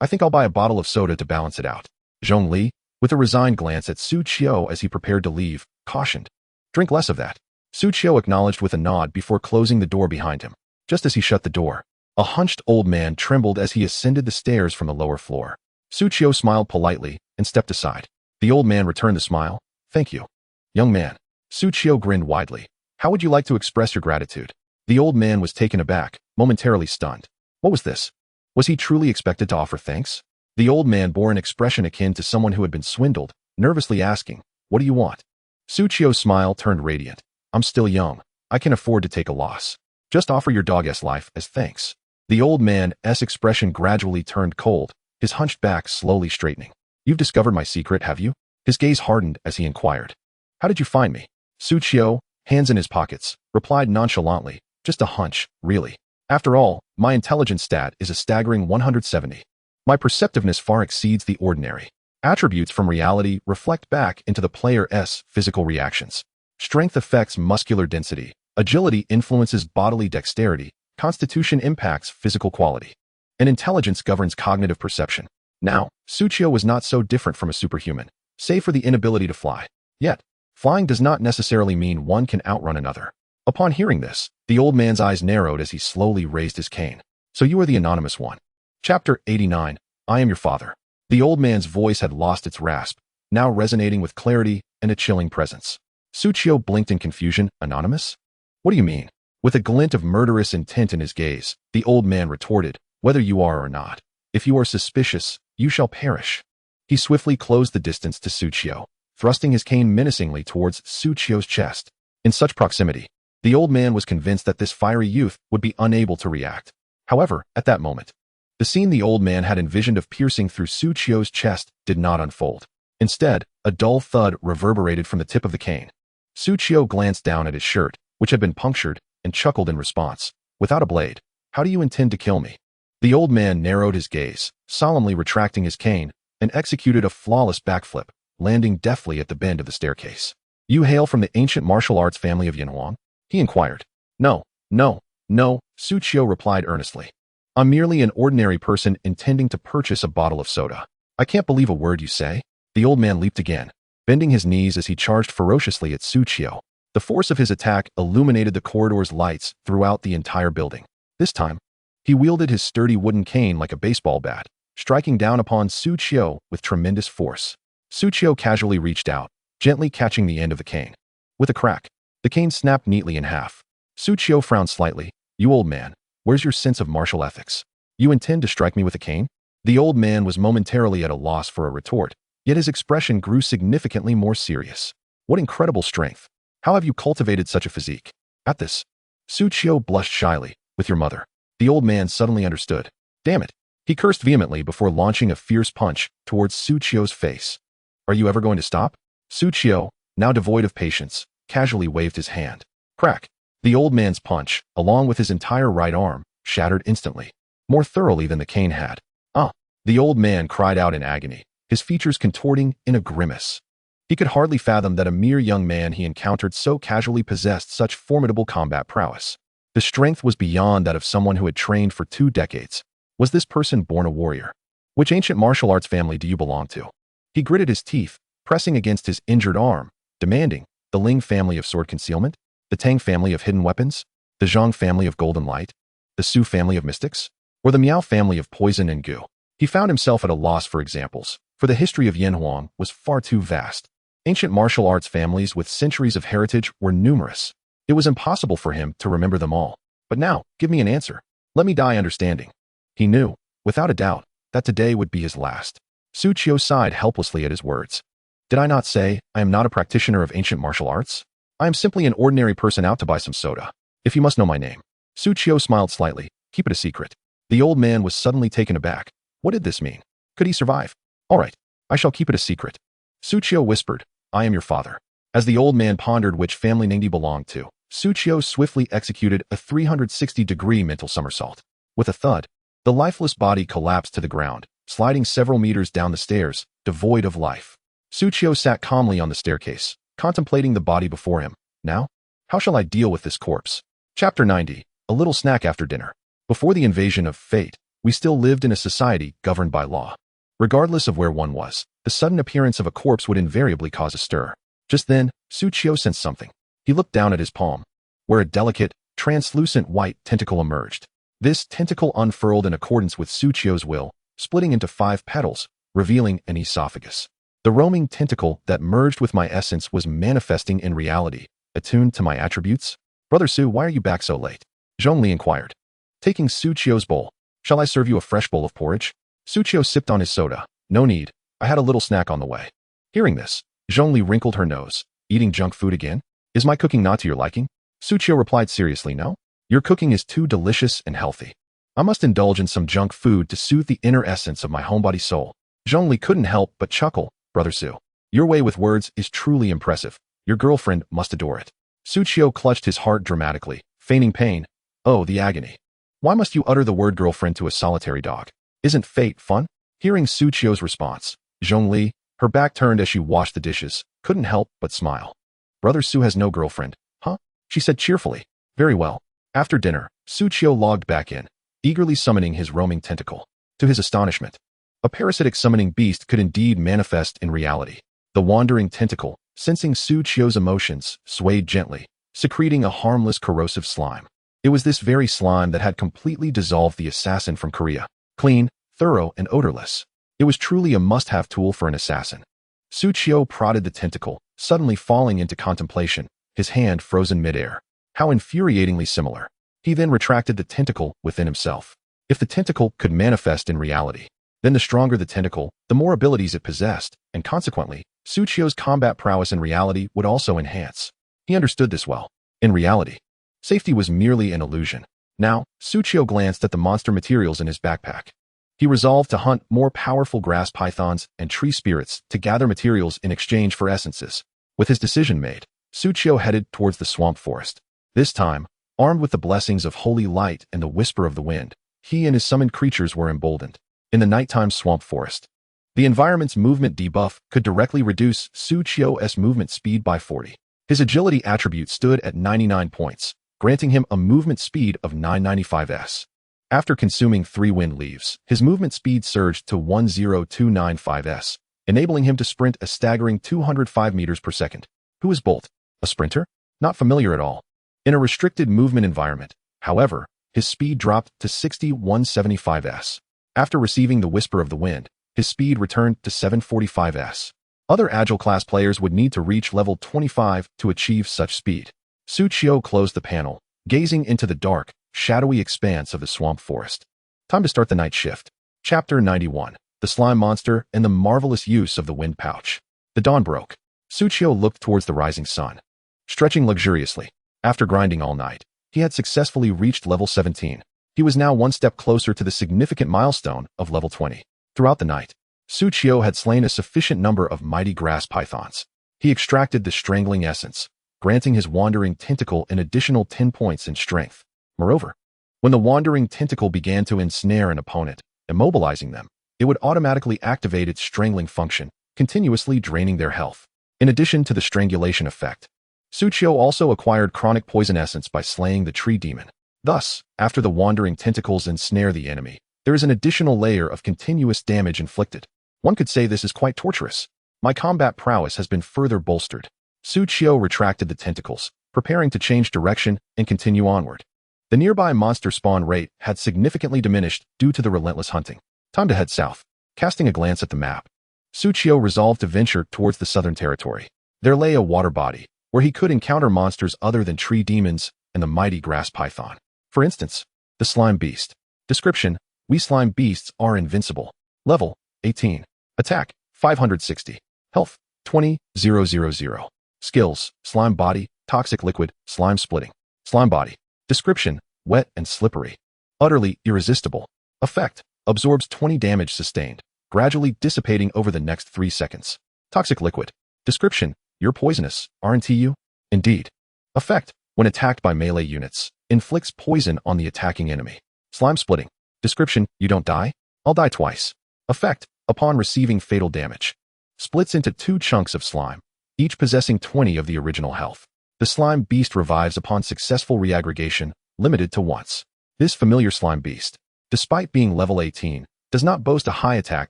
I think I'll buy a bottle of soda to balance it out. Zhongli, with a resigned glance at Su Qiu as he prepared to leave, cautioned. Drink less of that. Su Qiu acknowledged with a nod before closing the door behind him. Just as he shut the door, a hunched old man trembled as he ascended the stairs from the lower floor. Su Qiu smiled politely and stepped aside. The old man returned the smile. Thank you. Young man. Su Qiu grinned widely. How would you like to express your gratitude? The old man was taken aback, momentarily stunned. What was this? Was he truly expected to offer thanks? The old man bore an expression akin to someone who had been swindled, nervously asking, What do you want? Su Qiu's smile turned radiant. I'm still young. I can afford to take a loss. Just offer your dog's life as thanks. The old man's expression gradually turned cold, his hunched back slowly straightening. You've discovered my secret, have you? His gaze hardened as he inquired. How did you find me? Su Qiu, hands in his pockets, replied nonchalantly. Just a hunch, really. After all, my intelligence stat is a staggering 170. My perceptiveness far exceeds the ordinary. Attributes from reality reflect back into the player's physical reactions. Strength affects muscular density. Agility influences bodily dexterity. Constitution impacts physical quality. And intelligence governs cognitive perception. Now, Su Qiu was not so different from a superhuman, save for the inability to fly. Yet, flying does not necessarily mean one can outrun another. Upon hearing this, the old man's eyes narrowed as he slowly raised his cane. So you are the anonymous one. Chapter 89. I am your father. The old man's voice had lost its rasp, now resonating with clarity and a chilling presence. Su Qiu blinked in confusion. Anonymous? What do you mean? With a glint of murderous intent in his gaze, the old man retorted, whether you are or not. If you are suspicious, you shall perish. He swiftly closed the distance to Su Qiu, thrusting his cane menacingly towards Su Qiu's chest. In such proximity, the old man was convinced that this fiery youth would be unable to react. However, at that moment, the scene the old man had envisioned of piercing through Su Qiu's chest did not unfold. Instead, a dull thud reverberated from the tip of the cane. Su Qiu glanced down at his shirt, which had been punctured, and chuckled in response. Without a blade, how do you intend to kill me? The old man narrowed his gaze, solemnly retracting his cane, and executed a flawless backflip, landing deftly at the bend of the staircase. You hail from the ancient martial arts family of Yanhuang? He inquired. No, Su Qiu replied earnestly. I'm merely an ordinary person intending to purchase a bottle of soda. I can't believe a word you say. The old man leaped again. bending his knees as he charged ferociously at Suqiu. The force of his attack illuminated the corridor's lights throughout the entire building. This time, he wielded his sturdy wooden cane like a baseball bat, striking down upon Suqiu with tremendous force. Suqiu casually reached out, gently catching the end of the cane. With a crack, the cane snapped neatly in half. Suqiu frowned slightly. "You old man, where's your sense of martial ethics? You intend to strike me with a cane?" The old man was momentarily at a loss for a retort, yet his expression grew significantly more serious. "What incredible strength! How have you cultivated such a physique?" At this, Suqiu blushed shyly. "With your mother." The old man suddenly understood. "Damn it!" He cursed vehemently before launching a fierce punch towards Suqiu's face. "Are you ever going to stop?" Suqiu, now devoid of patience, casually waved his hand. Crack! The old man's punch, along with his entire right arm, shattered instantly, more thoroughly than the cane had. "Ah!" The old man cried out in agony, his features contorting in a grimace. He could hardly fathom that a mere young man he encountered so casually possessed such formidable combat prowess. The strength was beyond that of someone who had trained for 2 decades. Was this person born a warrior? Which ancient martial arts family do you belong to? He gritted his teeth, pressing against his injured arm, demanding, the Ling family of sword concealment? The Tang family of hidden weapons? The Zhang family of golden light? The Su family of mystics? Or the Miao family of poison and goo? He found himself at a loss for examples, for the history of Yanhuang was far too vast. Ancient martial arts families with centuries of heritage were numerous. It was impossible for him to remember them all. But now, give me an answer. Let me die understanding. He knew, without a doubt, that today would be his last. Suqiu sighed helplessly at his words. Did I not say I am not a practitioner of ancient martial arts? I am simply an ordinary person out to buy some soda. If you must know my name. Suqiu smiled slightly. Keep it a secret. The old man was suddenly taken aback. What did this mean? Could he survive? All right, I shall keep it a secret. Suqiu whispered, I am your father. As the old man pondered which family name he belonged to, Suqiu swiftly executed a 360-degree mental somersault. With a thud, the lifeless body collapsed to the ground, sliding several meters down the stairs, devoid of life. Suqiu sat calmly on the staircase, contemplating the body before him. Now, how shall I deal with this corpse? Chapter 90, a little snack after dinner. Before the invasion of fate, we still lived in a society governed by law. Regardless of where one was, the sudden appearance of a corpse would invariably cause a stir. Just then, Suqiu sensed something. He looked down at his palm, where a delicate, translucent white tentacle emerged. This tentacle unfurled in accordance with Suqiu's will, splitting into 5 petals, revealing an esophagus. The roaming tentacle that merged with my essence was manifesting in reality, attuned to my attributes. Brother Su, why are you back so late? Zhongli inquired. Taking Suqiu's bowl. Shall I serve you a fresh bowl of porridge? Suqiu sipped on his soda. No need. I had a little snack on the way. Hearing this, Zhongli wrinkled her nose. Eating junk food again? Is my cooking not to your liking? Suqiu replied seriously, no. Your cooking is too delicious and healthy. I must indulge in some junk food to soothe the inner essence of my homebody soul. Zhongli couldn't help but chuckle. Brother Su, your way with words is truly impressive. Your girlfriend must adore it. Suqiu clutched his heart dramatically, feigning pain. Oh, the agony. Why must you utter the word girlfriend to a solitary dog? Isn't fate fun? Hearing Suqiu's response, Zhongli, her back turned as she washed the dishes, couldn't help but smile. Brother Su has no girlfriend, huh? She said cheerfully. Very well. After dinner, Suqiu logged back in, eagerly summoning his roaming tentacle. To his astonishment, a parasitic summoning beast could indeed manifest in reality. The wandering tentacle, sensing Suqiu's emotions, swayed gently, secreting a harmless corrosive slime. It was this very slime that had completely dissolved the assassin from Korea. Clean, thorough, and odorless. It was truly a must-have tool for an assassin. Suqiu prodded the tentacle, suddenly falling into contemplation, his hand frozen midair. How infuriatingly similar. He then retracted the tentacle within himself. If the tentacle could manifest in reality, then the stronger the tentacle, the more abilities it possessed, and consequently, Suqiu's combat prowess in reality would also enhance. He understood this well. In reality, safety was merely an illusion. Now, Suqiu glanced at the monster materials in his backpack. He resolved to hunt more powerful grass pythons and tree spirits to gather materials in exchange for essences. With his decision made, Suqiu headed towards the swamp forest. This time, armed with the blessings of holy light and the whisper of the wind, he and his summoned creatures were emboldened. In the nighttime swamp forest, the environment's movement debuff could directly reduce Suqiu's movement speed by 40. His agility attribute stood at 99 points, granting him a movement speed of 995s. After consuming 3 wind leaves, his movement speed surged to 10295s, enabling him to sprint a staggering 205 meters per second. Who is Bolt? A sprinter? Not familiar at all. In a restricted movement environment, however, his speed dropped to 6175s. After receiving the Whisper of the Wind, his speed returned to 745s. Other Agile class players would need to reach level 25 to achieve such speed. Su Qiu closed the panel, gazing into the dark, shadowy expanse of the swamp forest. Time to start the night shift. Chapter 91. The Slime Monster and the Marvelous Use of the Wind Pouch. The dawn broke. Su Qiu looked towards the rising sun. Stretching luxuriously, after grinding all night, he had successfully reached level 17. He was now one step closer to the significant milestone of level 20. Throughout the night, Su Qiu had slain a sufficient number of mighty grass pythons. He extracted the strangling essence, granting his wandering tentacle an additional 10 points in strength. Moreover, when the wandering tentacle began to ensnare an opponent, immobilizing them, it would automatically activate its strangling function, continuously draining their health. In addition to the strangulation effect, Su Qiu also acquired chronic poison essence by slaying the tree demon. Thus, after the wandering tentacles ensnare the enemy, there is an additional layer of continuous damage inflicted. One could say this is quite torturous. My combat prowess has been further bolstered. Su Qiu retracted the tentacles, preparing to change direction and continue onward. The nearby monster spawn rate had significantly diminished due to the relentless hunting. Time to head south. Casting a glance at the map, Su Qiu resolved to venture towards the southern territory. There lay a water body, where he could encounter monsters other than tree demons and the mighty grass python. For instance, the slime beast. Description: we slime beasts are invincible. Level 18. Attack 560. Health 20,000. Skills: slime body, toxic liquid, slime splitting. Slime body. Description: wet and slippery. Utterly irresistible. Effect: absorbs 20 damage sustained, gradually dissipating over the next 3 seconds. Toxic liquid. Description: you're poisonous, aren't you? Indeed. Effect: when attacked by melee units, inflicts poison on the attacking enemy. Slime splitting. Description: you don't die? I'll die twice. Effect: upon receiving fatal damage, splits into 2 chunks of slime, each possessing 20 of the original health. The slime beast revives upon successful reaggregation, limited to once. This familiar slime beast, despite being level 18, does not boast a high attack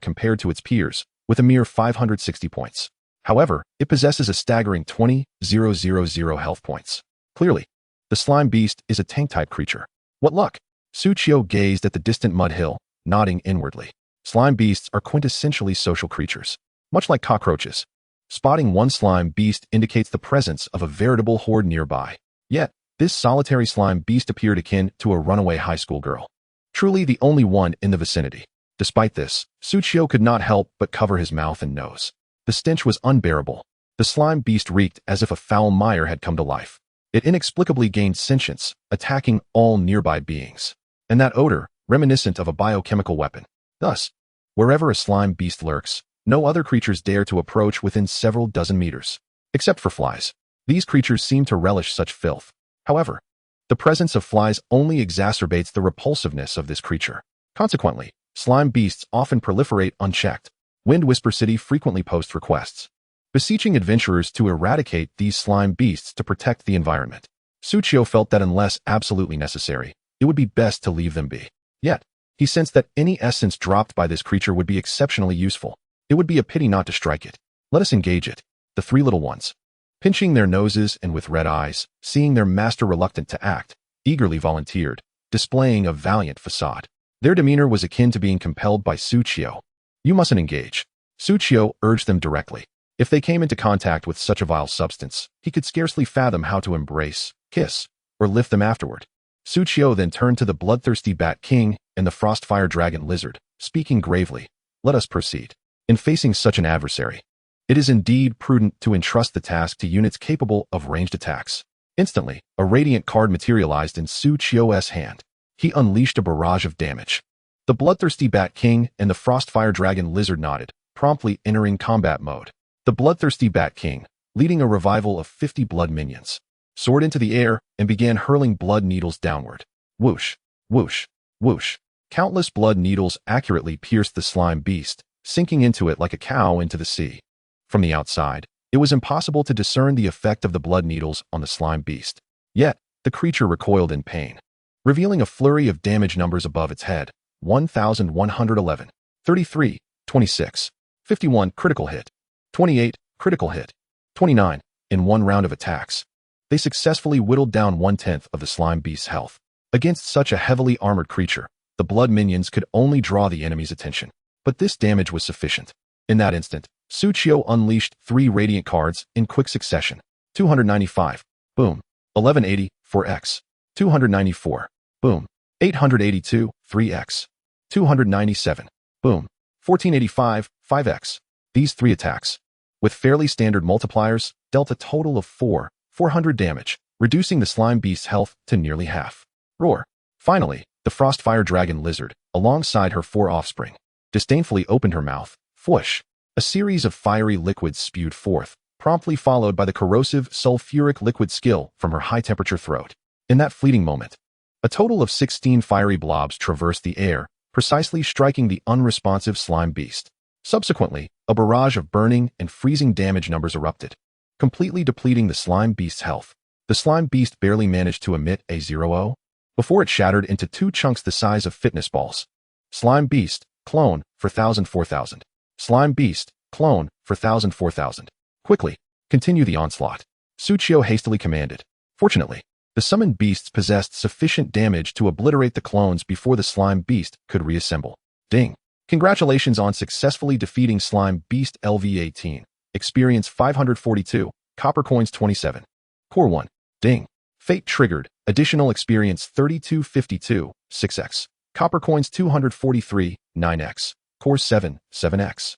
compared to its peers, with a mere 560 points. However, it possesses a staggering 20,000 health points. Clearly, the slime beast is a tank-type creature. What luck! Su Qiu gazed at the distant mud hill, nodding inwardly. Slime beasts are quintessentially social creatures. Much like cockroaches, spotting one slime beast indicates the presence of a veritable horde nearby. Yet, this solitary slime beast appeared akin to a runaway high school girl. Truly the only one in the vicinity. Despite this, Su Qiu could not help but cover his mouth and nose. The stench was unbearable. The slime beast reeked as if a foul mire had come to life. It inexplicably gained sentience, attacking all nearby beings. And that odor, reminiscent of a biochemical weapon. Thus, wherever a slime beast lurks, no other creatures dare to approach within several dozen meters. Except for flies. These creatures seem to relish such filth. However, the presence of flies only exacerbates the repulsiveness of this creature. Consequently, slime beasts often proliferate unchecked. Wind Whisper City frequently posts requests, beseeching adventurers to eradicate these slime beasts to protect the environment. Su Qiu felt that unless absolutely necessary, it would be best to leave them be. Yet, he sensed that any essence dropped by this creature would be exceptionally useful. It would be a pity not to strike it. Let us engage it. The 3 little ones, pinching their noses and with red eyes, seeing their master reluctant to act, eagerly volunteered, displaying a valiant facade. Their demeanor was akin to being compelled by Su Qiu. You mustn't engage. Su Qiu urged them directly. If they came into contact with such a vile substance, he could scarcely fathom how to embrace, kiss, or lift them afterward. Su Qiu then turned to the bloodthirsty Bat King and the Frostfire Dragon Lizard, speaking gravely. Let us proceed. In facing such an adversary, it is indeed prudent to entrust the task to units capable of ranged attacks. Instantly, a radiant card materialized in Su Qiu's hand. He unleashed a barrage of damage. The bloodthirsty Bat King and the Frostfire Dragon Lizard nodded, promptly entering combat mode. The bloodthirsty Bat King, leading a revival of 50 blood minions, soared into the air and began hurling blood needles downward. Whoosh, whoosh, whoosh. Countless blood needles accurately pierced the slime beast, sinking into it like a cow into the sea. From the outside, it was impossible to discern the effect of the blood needles on the slime beast. Yet, the creature recoiled in pain, revealing a flurry of damage numbers above its head. 1,111, 33, 26. 51 critical hit, 28 critical hit, 29 in one round of attacks. They successfully whittled down 1/10 of the slime beast's health. Against such a heavily armored creature, the blood minions could only draw the enemy's attention. But this damage was sufficient. In that instant, Suchio unleashed 3 radiant cards in quick succession. 295. Boom. 1180, 4x. 294. Boom. 882, 3x. 297. Boom. 1485, 5x. These 3 attacks, with fairly standard multipliers, dealt a total of 400 damage, reducing the slime beast's health to nearly half. Roar. Finally, the Frostfire Dragon Lizard, alongside her 4 offspring, disdainfully opened her mouth. Fwoosh. A series of fiery liquids spewed forth, promptly followed by the corrosive sulfuric liquid skill from her high-temperature throat. In that fleeting moment, a total of 16 fiery blobs traversed the air, precisely striking the unresponsive slime beast. Subsequently, a barrage of burning and freezing damage numbers erupted, completely depleting the slime beast's health. The slime beast barely managed to emit a 0 before it shattered into 2 chunks the size of fitness balls. Slime beast, clone, for 1000 4000. Slime beast, clone, for 1000 4000. Quickly, continue the onslaught, Suchio hastily commanded. Fortunately, the summoned beasts possessed sufficient damage to obliterate the clones before the slime beast could reassemble. Ding. Congratulations on successfully defeating Slime Beast LV-18. Experience 542, Copper Coins 27. Core 1. Ding. Fate triggered. Additional experience 3252, 6x. Copper Coins 243, 9x. Core 7, 7x.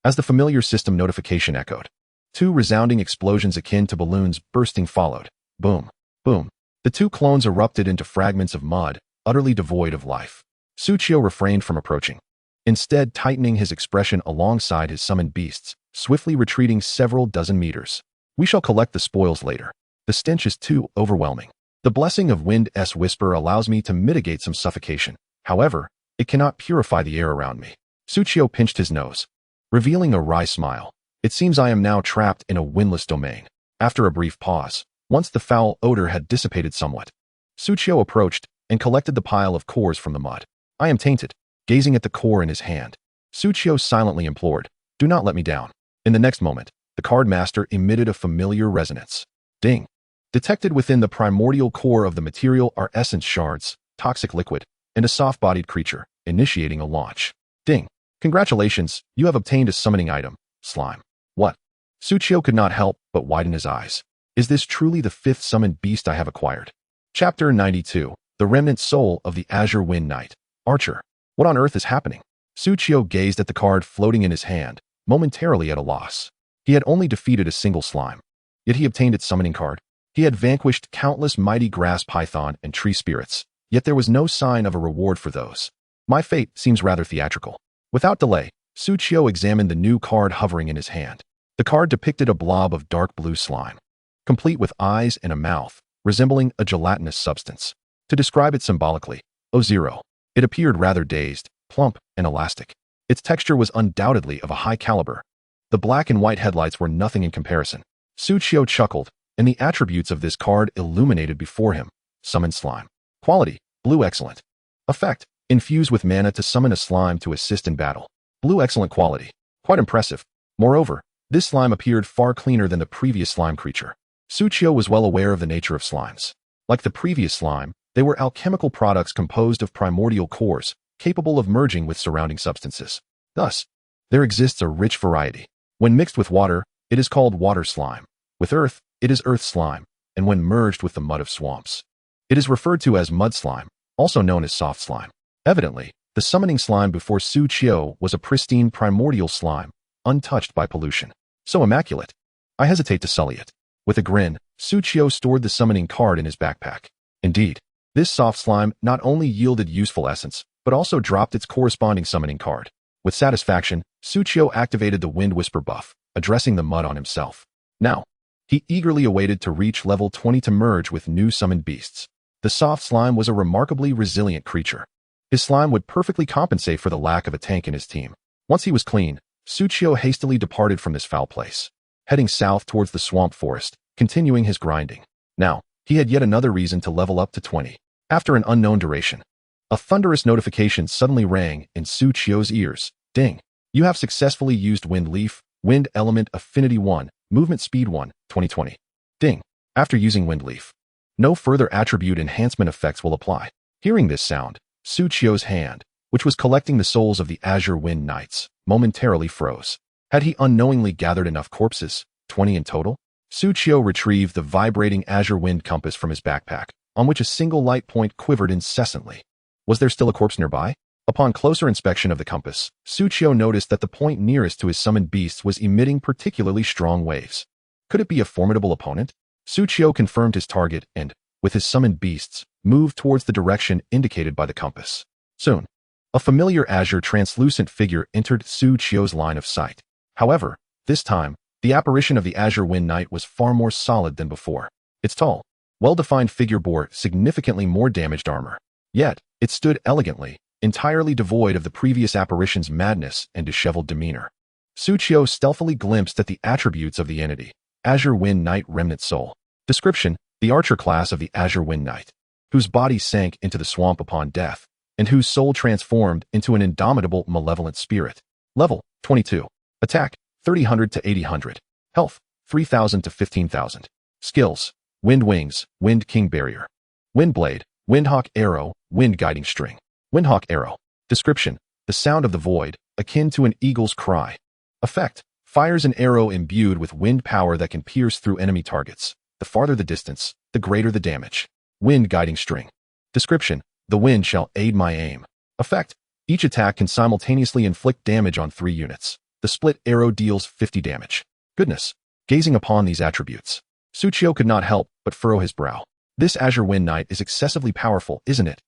As the familiar system notification echoed, 2 resounding explosions akin to balloons bursting followed. Boom. Boom. The 2 clones erupted into fragments of mud, utterly devoid of life. Suchio refrained from approaching, instead tightening his expression alongside his summoned beasts, swiftly retreating several dozen meters. We shall collect the spoils later. The stench is too overwhelming. The blessing of Wind's Whisper allows me to mitigate some suffocation. However, it cannot purify the air around me. Suchio pinched his nose, revealing a wry smile. It seems I am now trapped in a windless domain. After a brief pause, once the foul odor had dissipated somewhat, Suchio approached and collected the pile of cores from the mud. I am tainted. Gazing at the core in his hand, Suchio silently implored, do not let me down. In the next moment, the card master emitted a familiar resonance. Ding. Detected within the primordial core of the material are essence shards, toxic liquid, and a soft-bodied creature, initiating a launch. Ding. Congratulations, you have obtained a summoning item, slime. What? Suchio could not help but widen his eyes. Is this truly the 5th summoned beast I have acquired? Chapter 92. The Remnant Soul of the Azure Wind Knight. Archer. What on earth is happening? Suchio gazed at the card floating in his hand, momentarily at a loss. He had only defeated a single slime, yet he obtained its summoning card. He had vanquished countless mighty grass python and tree spirits, yet there was no sign of a reward for those. My fate seems rather theatrical. Without delay, Suchio examined the new card hovering in his hand. The card depicted a blob of dark blue slime, complete with eyes and a mouth, resembling a gelatinous substance. To describe it symbolically, O0. It appeared rather dazed, plump, and elastic. Its texture was undoubtedly of a high caliber. The black and white headlights were nothing in comparison. Suchio chuckled, and the attributes of this card illuminated before him. Summon slime. Quality, blue excellent. Effect, infuse with mana to summon a slime to assist in battle. Blue excellent quality. Quite impressive. Moreover, this slime appeared far cleaner than the previous slime creature. Suchio was well aware of the nature of slimes. Like the previous slime, they were alchemical products composed of primordial cores, capable of merging with surrounding substances. Thus, there exists a rich variety. When mixed with water, it is called water slime. With earth, it is earth slime, and when merged with the mud of swamps, it is referred to as mud slime, also known as soft slime. Evidently, the summoning slime before Suchio was a pristine primordial slime, untouched by pollution. So immaculate, I hesitate to sully it. With a grin, Suchio stored the summoning card in his backpack. Indeed, this soft slime not only yielded useful essence, but also dropped its corresponding summoning card. With satisfaction, Suchio activated the Wind Whisper buff, addressing the mud on himself. Now, he eagerly awaited to reach level 20 to merge with new summoned beasts. The soft slime was a remarkably resilient creature. His slime would perfectly compensate for the lack of a tank in his team. Once he was clean, Suchio hastily departed from this foul place, heading south towards the swamp forest, continuing his grinding. Now, he had yet another reason to level up to 20. After an unknown duration, a thunderous notification suddenly rang in Suchio's ears. Ding. You have successfully used Wind Leaf, Wind Element Affinity 1, Movement Speed 1, 2020. Ding. After using Wind Leaf, no further attribute enhancement effects will apply. Hearing this sound, Suchio's hand, which was collecting the souls of the Azure Wind Knights, momentarily froze. Had he unknowingly gathered enough corpses, 20 in total? Suchio retrieved the vibrating Azure Wind compass from his backpack, on which a single light point quivered incessantly. Was there still a corpse nearby? Upon closer inspection of the compass, Suchio noticed that the point nearest to his summoned beasts was emitting particularly strong waves. Could it be a formidable opponent? Suchio confirmed his target and, with his summoned beasts, moved towards the direction indicated by the compass. Soon, a familiar azure translucent figure entered Suchio's line of sight. However, this time, the apparition of the Azure Wind Knight was far more solid than before. Its tall, well-defined figure bore significantly more damaged armor. Yet, it stood elegantly, entirely devoid of the previous apparition's madness and disheveled demeanor. Suchio stealthily glimpsed at the attributes of the entity. Azure Wind Knight Remnant Soul. Description: the archer class of the Azure Wind Knight, whose body sank into the swamp upon death, and whose soul transformed into an indomitable, malevolent spirit. Level: 22. Attack: 3000 to 8000. Health: 3000 to 15,000. Skills: Wind Wings, Wind King Barrier. Wind Blade, Windhawk Arrow, Wind Guiding String. Windhawk Arrow. Description: the sound of the void, akin to an eagle's cry. Effect: fires an arrow imbued with wind power that can pierce through enemy targets. The farther the distance, the greater the damage. Wind Guiding String. Description: the wind shall aid my aim. Effect: each attack can simultaneously inflict damage on 3 units. The split arrow deals 50 damage. Goodness! Gazing upon these attributes, Suchio could not help but furrow his brow. This Azure Wind Knight is excessively powerful, isn't it?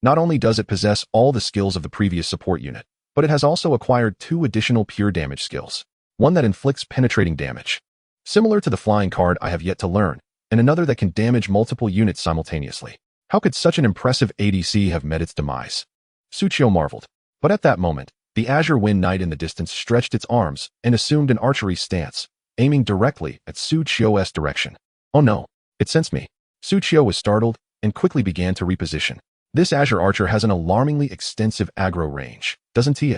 Not only does it possess all the skills of the previous support unit, but it has also acquired 2 additional pure damage skills. One that inflicts penetrating damage, similar to the flying card I have yet to learn, and another that can damage multiple units simultaneously. How could such an impressive ADC have met its demise? Suchio marveled. But at that moment, the Azure Wind Knight in the distance stretched its arms and assumed an archery stance, aiming directly at Suchio's direction. Oh no, it sensed me. Suchio was startled and quickly began to reposition. This Azure Archer has an alarmingly extensive aggro range, doesn't he?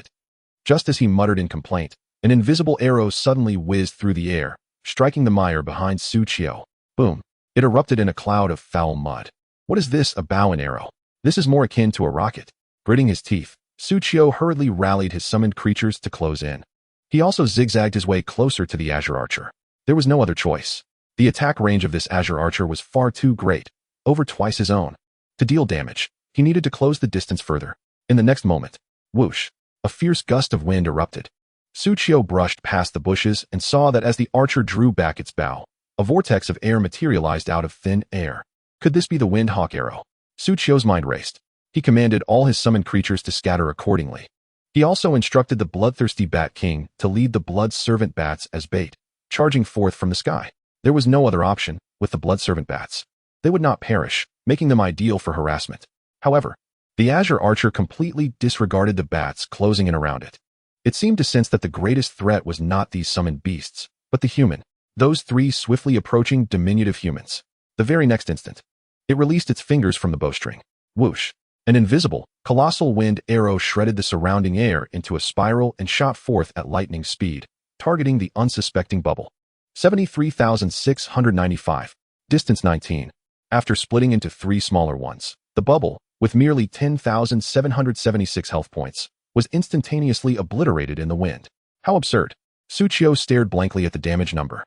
Just as he muttered in complaint, an invisible arrow suddenly whizzed through the air, striking the mire behind Suchio. Boom! It erupted in a cloud of foul mud. What is this, a bow and arrow? This is more akin to a rocket. Gritting his teeth, Suchio hurriedly rallied his summoned creatures to close in. He also zigzagged his way closer to the Azure Archer. There was no other choice. The attack range of this Azure Archer was far too great, over twice his own. To deal damage, he needed to close the distance further. In the next moment, whoosh, a fierce gust of wind erupted. Suchio brushed past the bushes and saw that as the archer drew back its bow, a vortex of air materialized out of thin air. Could this be the Windhawk Arrow? Suchio's mind raced. He commanded all his summoned creatures to scatter accordingly. He also instructed the bloodthirsty Bat King to lead the blood servant bats as bait, charging forth from the sky. There was no other option with the blood servant bats. They would not perish, making them ideal for harassment. However, the Azure Archer completely disregarded the bats closing in around it. It seemed to sense that the greatest threat was not these summoned beasts, but the human. Those 3 swiftly approaching diminutive humans. The very next instant, it released its fingers from the bowstring. Whoosh! An invisible, colossal wind arrow shredded the surrounding air into a spiral and shot forth at lightning speed, targeting the unsuspecting bubble. 73,695. Distance 19. After splitting into 3 smaller ones, the bubble, with merely 10,776 health points, was instantaneously obliterated in the wind. How absurd. Suchio stared blankly at the damage number.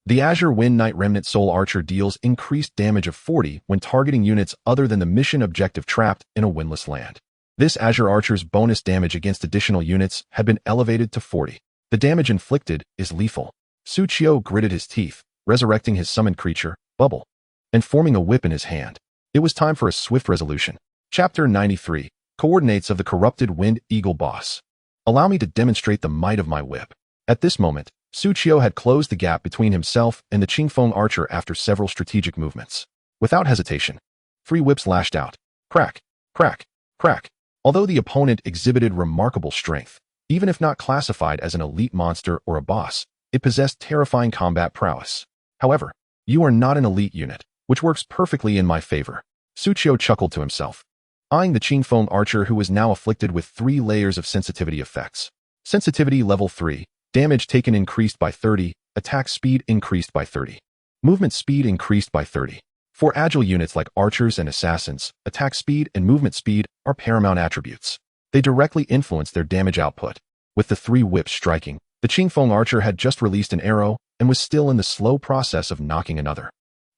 The Azure Wind Knight Remnant Soul Archer deals increased damage of 40 when targeting units other than the mission objective trapped in a windless land. This Azure Archer's bonus damage against additional units had been elevated to 40. The damage inflicted is lethal. Suchio gritted his teeth, resurrecting his summoned creature, Bubble, and forming a whip in his hand. It was time for a swift resolution. Chapter 93. Coordinates of the Corrupted Wind Eagle Boss. Allow me to demonstrate the might of my whip. At this moment, Suchio had closed the gap between himself and the Qingfeng archer after several strategic movements. Without hesitation, 3 whips lashed out. Crack, crack, crack. Although the opponent exhibited remarkable strength, even if not classified as an elite monster or a boss, it possessed terrifying combat prowess. However, you are not an elite unit, which works perfectly in my favor. Suchio chuckled to himself, eyeing the Qingfeng archer who was now afflicted with 3 layers of sensitivity effects. Sensitivity level 3. Damage taken increased by 30. Attack speed increased by 30. Movement speed increased by 30. For agile units like archers and assassins, attack speed and movement speed are paramount attributes. They directly influence their damage output. With the 3 whips striking, the Qingfeng archer had just released an arrow and was still in the slow process of knocking another.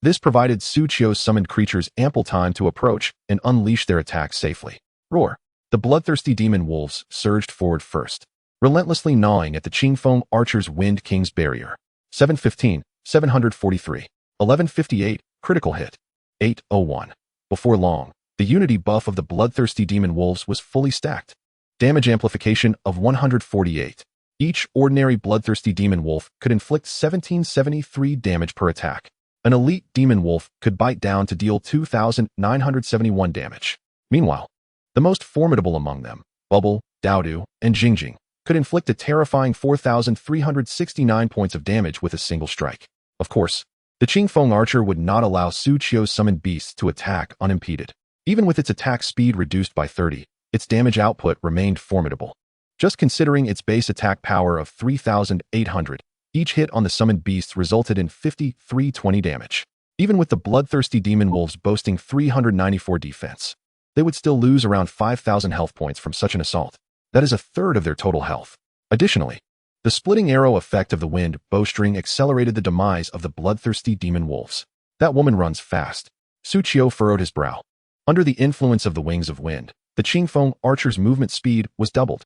This provided Su Qiu's summoned creatures ample time to approach and unleash their attacks safely. Roar! The bloodthirsty demon wolves surged forward first, relentlessly gnawing at the Qingfeng archer's Wind King's barrier. 715, 743, 1158, critical hit. 801. Before long, the unity buff of the bloodthirsty demon wolves was fully stacked. Damage amplification of 148. Each ordinary bloodthirsty demon wolf could inflict 1773 damage per attack. An elite demon wolf could bite down to deal 2,971 damage. Meanwhile, the most formidable among them, Bubble, Daodu, and Jingjing, could inflict a terrifying 4,369 points of damage with a single strike. Of course, the Qingfeng archer would not allow Su Qiu's summoned beasts to attack unimpeded. Even with its attack speed reduced by 30, its damage output remained formidable. Just considering its base attack power of 3,800, each hit on the summoned beasts resulted in 5,320 damage. Even with the bloodthirsty demon wolves boasting 394 defense, they would still lose around 5,000 health points from such an assault. That is a third of their total health. Additionally, the splitting arrow effect of the wind bowstring accelerated the demise of the bloodthirsty demon wolves. That woman runs fast. Su Qiu furrowed his brow. Under the influence of the wings of wind, the Qingfeng archer's movement speed was doubled.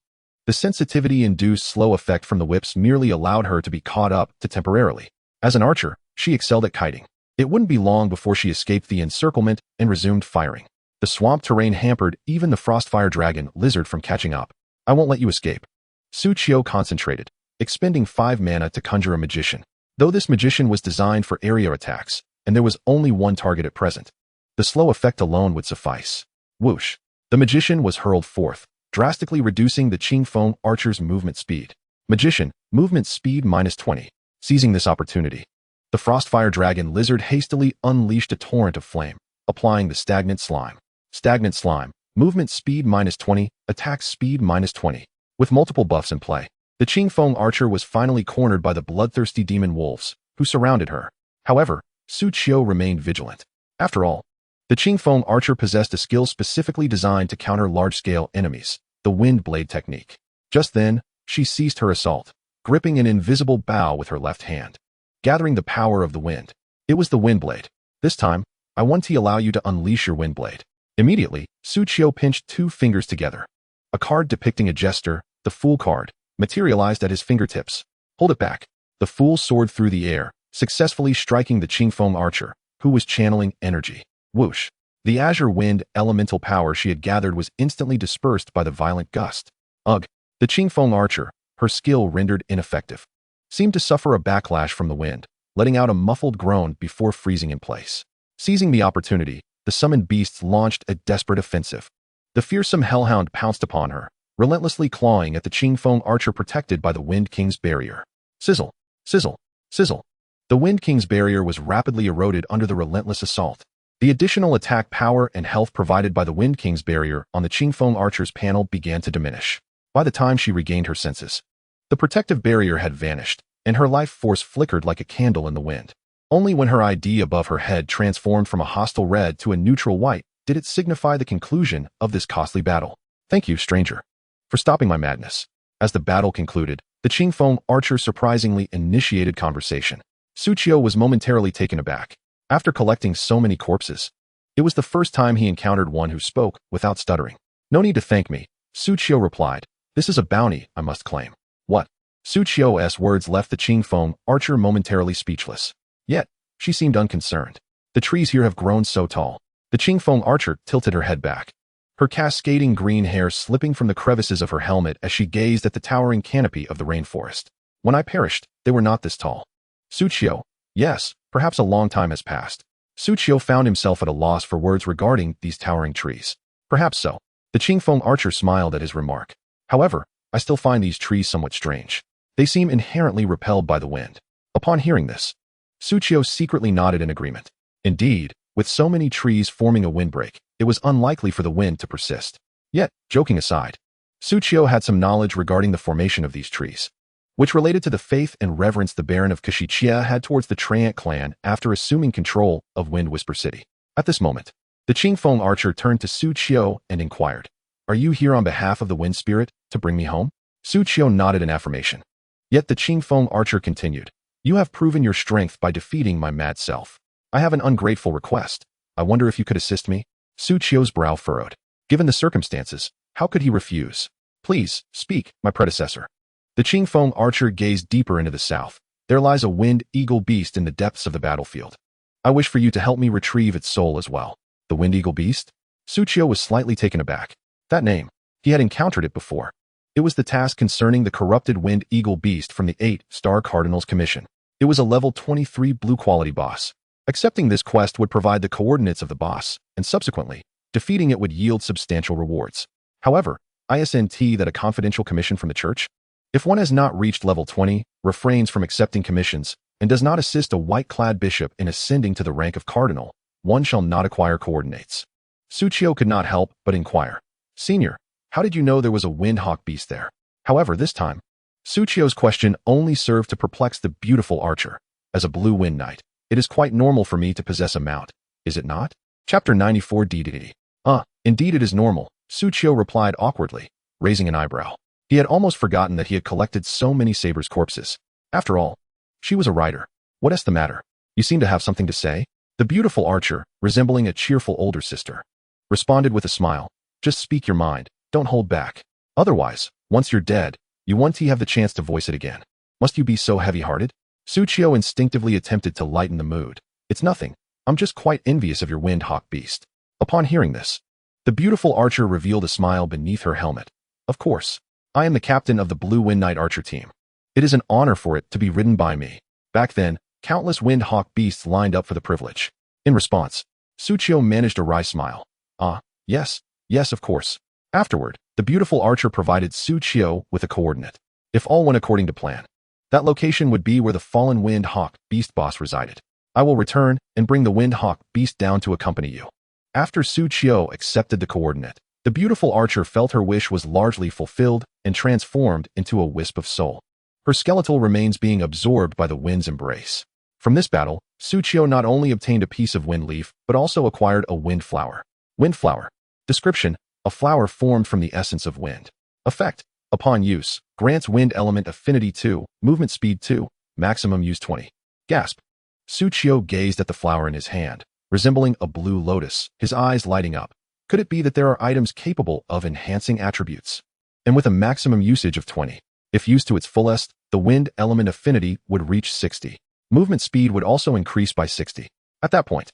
The sensitivity-induced slow effect from the whips merely allowed her to be caught up to temporarily. As an archer, she excelled at kiting. It wouldn't be long before she escaped the encirclement and resumed firing. The swamp terrain hampered even the Frostfire Dragon lizard from catching up. I won't let you escape. Su Qiu concentrated, expending 5 mana to conjure a magician. Though this magician was designed for area attacks, and there was only one target at present, the slow effect alone would suffice. Whoosh! The magician was hurled forth, drastically reducing the Qingfeng archer's movement speed. Magician, movement speed -20. Seizing this opportunity, the Frostfire Dragon lizard hastily unleashed a torrent of flame, applying the stagnant slime. Stagnant slime, movement speed -20, attack speed -20. With multiple buffs in play, the Qingfeng archer was finally cornered by the bloodthirsty demon wolves, who surrounded her. However, Su Qiu remained vigilant. After all, the Qingfeng archer possessed a skill specifically designed to counter large-scale enemies, the wind blade technique. Just then, she ceased her assault, gripping an invisible bough with her left hand. Gathering the power of the wind, it was the wind blade. This time, I want to allow you to unleash your wind blade. Immediately, Su Qiu pinched 2 fingers together. A card depicting a jester, the Fool card, materialized at his fingertips. Hold it back. The Fool soared through the air, successfully striking the Qingfeng archer, who was channeling energy. Whoosh! The azure wind elemental power she had gathered was instantly dispersed by the violent gust. Ugh! The Qingfeng archer, her skill rendered ineffective, seemed to suffer a backlash from the wind, letting out a muffled groan before freezing in place. Seizing the opportunity, the summoned beasts launched a desperate offensive. The fearsome hellhound pounced upon her, relentlessly clawing at the Qingfeng archer protected by the Wind King's barrier. Sizzle! Sizzle! Sizzle! The Wind King's barrier was rapidly eroded under the relentless assault. The additional attack power and health provided by the Wind King's barrier on the Qingfeng archer's panel began to diminish. By the time she regained her senses, the protective barrier had vanished, and her life force flickered like a candle in the wind. Only when her ID above her head transformed from a hostile red to a neutral white did it signify the conclusion of this costly battle. Thank you, stranger, for stopping my madness. As the battle concluded, the Qingfeng archer surprisingly initiated conversation. Su Qiu was momentarily taken aback. After collecting so many corpses, it was the first time he encountered one who spoke without stuttering. No need to thank me, Su Qiu replied. This is a bounty I must claim. What? Su Qiu's words left the Qingfeng archer momentarily speechless. Yet, she seemed unconcerned. The trees here have grown so tall. The Qingfeng archer tilted her head back, her cascading green hair slipping from the crevices of her helmet as she gazed at the towering canopy of the rainforest. When I perished, they were not this tall. Su Qiu, yes, perhaps a long time has passed. Su Qiu found himself at a loss for words regarding these towering trees. Perhaps so. The Qingfeng archer smiled at his remark. However, I still find these trees somewhat strange. They seem inherently repelled by the wind. Upon hearing this, Su Qiu secretly nodded in agreement. Indeed, with so many trees forming a windbreak, it was unlikely for the wind to persist. Yet, joking aside, Suchiyo had some knowledge regarding the formation of these trees, which related to the faith and reverence the Baron of Kashichia had towards the Treant clan after assuming control of Wind Whisper City. At this moment, the Qingfeng archer turned to Suchiyo and inquired, "Are you here on behalf of the Wind Spirit to bring me home?" Suchiyo nodded in affirmation. Yet the Qingfeng archer continued, "You have proven your strength by defeating my mad self. I have an ungrateful request. I wonder if you could assist me?" Suchiyo's brow furrowed. Given the circumstances, how could he refuse? "Please, speak, my predecessor." The Qingfeng archer gazed deeper into the south. "There lies a wind eagle beast in the depths of the battlefield. I wish for you to help me retrieve its soul as well." The wind eagle beast? Suchiyo was slightly taken aback. That name. He had encountered it before. It was the task concerning the corrupted wind eagle beast from the 8-star Cardinal's Commission. It was a level 23 blue quality boss. Accepting this quest would provide the coordinates of the boss, and subsequently, defeating it would yield substantial rewards. However, isn't that a confidential commission from the church? If one has not reached level 20, refrains from accepting commissions, and does not assist a white-clad bishop in ascending to the rank of cardinal, one shall not acquire coordinates. Suchiyo could not help but inquire, "Senior, how did you know there was a wind hawk beast there?" However, this time, Suchiyo's question only served to perplex the beautiful archer. "As a blue wind knight, it is quite normal for me to possess a mount, is it not?" Chapter 94 DDD. Indeed it is normal," Suchiyo replied awkwardly, raising an eyebrow. He had almost forgotten that he had collected so many Saber's corpses. After all, she was a rider. "What's the matter? You seem to have something to say?" The beautiful archer, resembling a cheerful older sister, responded with a smile. "Just speak your mind, don't hold back. Otherwise, once you're dead, you won't have the chance to voice it again. Must you be so heavy-hearted?" Suchiyo instinctively attempted to lighten the mood. "It's nothing. I'm just quite envious of your wind hawk beast." Upon hearing this, the beautiful archer revealed a smile beneath her helmet. "Of course, I am the captain of the Blue Wind Knight Archer team. It is an honor for it to be ridden by me." Back then, countless wind hawk beasts lined up for the privilege. In response, Suchiyo managed a wry smile. Yes, of course." Afterward, the beautiful archer provided Suchiyo with a coordinate. If all went according to plan, that location would be where the fallen wind hawk beast boss resided. "I will return and bring the wind hawk beast down to accompany you." After Suchiyo accepted the coordinate, the beautiful archer felt her wish was largely fulfilled and transformed into a wisp of soul. Her skeletal remains being absorbed by the wind's embrace. From this battle, Suchiyo not only obtained a piece of wind leaf, but also acquired a wind flower. Wind flower. Description: a flower formed from the essence of wind. Effect: upon use, grants wind element affinity 2, movement speed 2, maximum use 20. Gasp. Suchiyo gazed at the flower in his hand, resembling a blue lotus, his eyes lighting up. Could it be that there are items capable of enhancing attributes? And with a maximum usage of 20, if used to its fullest, the wind element affinity would reach 60. Movement speed would also increase by 60. At that point,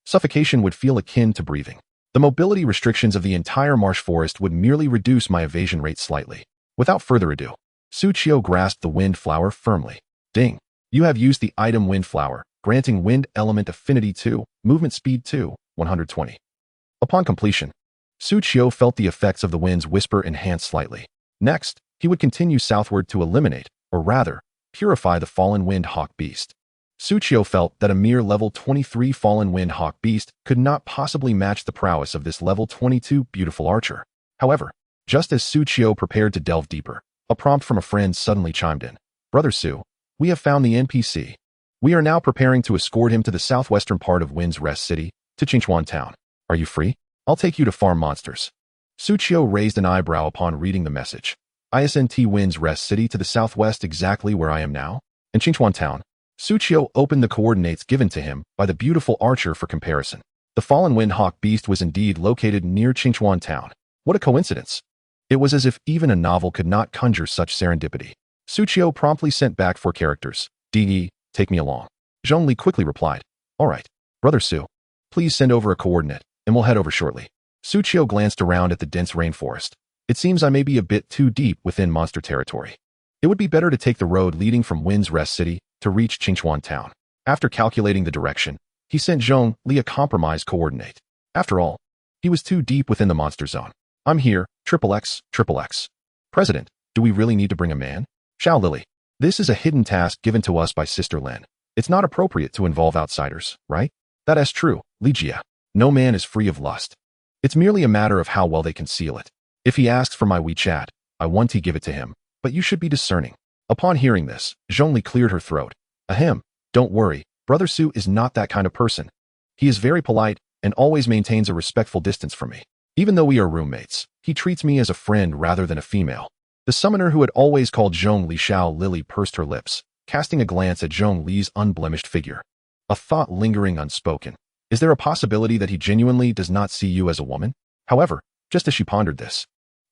suffocation would feel akin to breathing. The mobility restrictions of the entire marsh forest would merely reduce my evasion rate slightly. Without further ado, Suchiyo grasped the wind flower firmly. "Ding! You have used the item wind flower, granting wind element affinity 2, movement speed 2, 120. Upon completion, Suchiyo felt the effects of the wind's whisper enhance slightly. Next, he would continue southward to eliminate, or rather, purify the fallen wind hawk beast. Suchiyo felt that a mere level 23 fallen wind hawk beast could not possibly match the prowess of this level 22 beautiful archer. However, just as Suchiyo prepared to delve deeper, a prompt from a friend suddenly chimed in. "Brother Su, we have found the NPC. We are now preparing to escort him to the southwestern part of Wind's Rest City, to Qingchuan Town. Are you free? I'll take you to farm monsters." Suchiyo raised an eyebrow upon reading the message. "Isn't Wind's Rest City to the southwest exactly where I am now?" In Qingchuan Town, Suchiyo opened the coordinates given to him by the beautiful archer for comparison. The fallen wind hawk beast was indeed located near Qingchuan Town. What a coincidence! It was as if even a novel could not conjure such serendipity. Suchiyo promptly sent back 4 characters. "De, take me along." Zhongli quickly replied, "All right, Brother Su, please send over a coordinate, and we'll head over shortly." Suchiyo glanced around at the dense rainforest. "It seems I may be a bit too deep within monster territory. It would be better to take the road leading from Wind's Rest City to reach Qingchuan Town." After calculating the direction, he sent Zhongli a compromise coordinate. After all, he was too deep within the monster zone. "I'm here, XXX. President, do we really need to bring a man?" Xiao Lily. "This is a hidden task given to us by Sister Lin. It's not appropriate to involve outsiders, right?" "That is true, Li Jia. No man is free of lust. It's merely a matter of how well they conceal it." If he asks for my WeChat, I want to give it to him, but you should be discerning. Upon hearing this, Zhongli cleared her throat. Ahem, don't worry, Brother Su is not that kind of person. He is very polite and always maintains a respectful distance from me. Even though we are roommates, he treats me as a friend rather than a female. The summoner who had always called Zhongli Xiao Lily pursed her lips, casting a glance at Zhongli's unblemished figure. A thought lingering unspoken. Is there a possibility that he genuinely does not see you as a woman? However, just as she pondered this,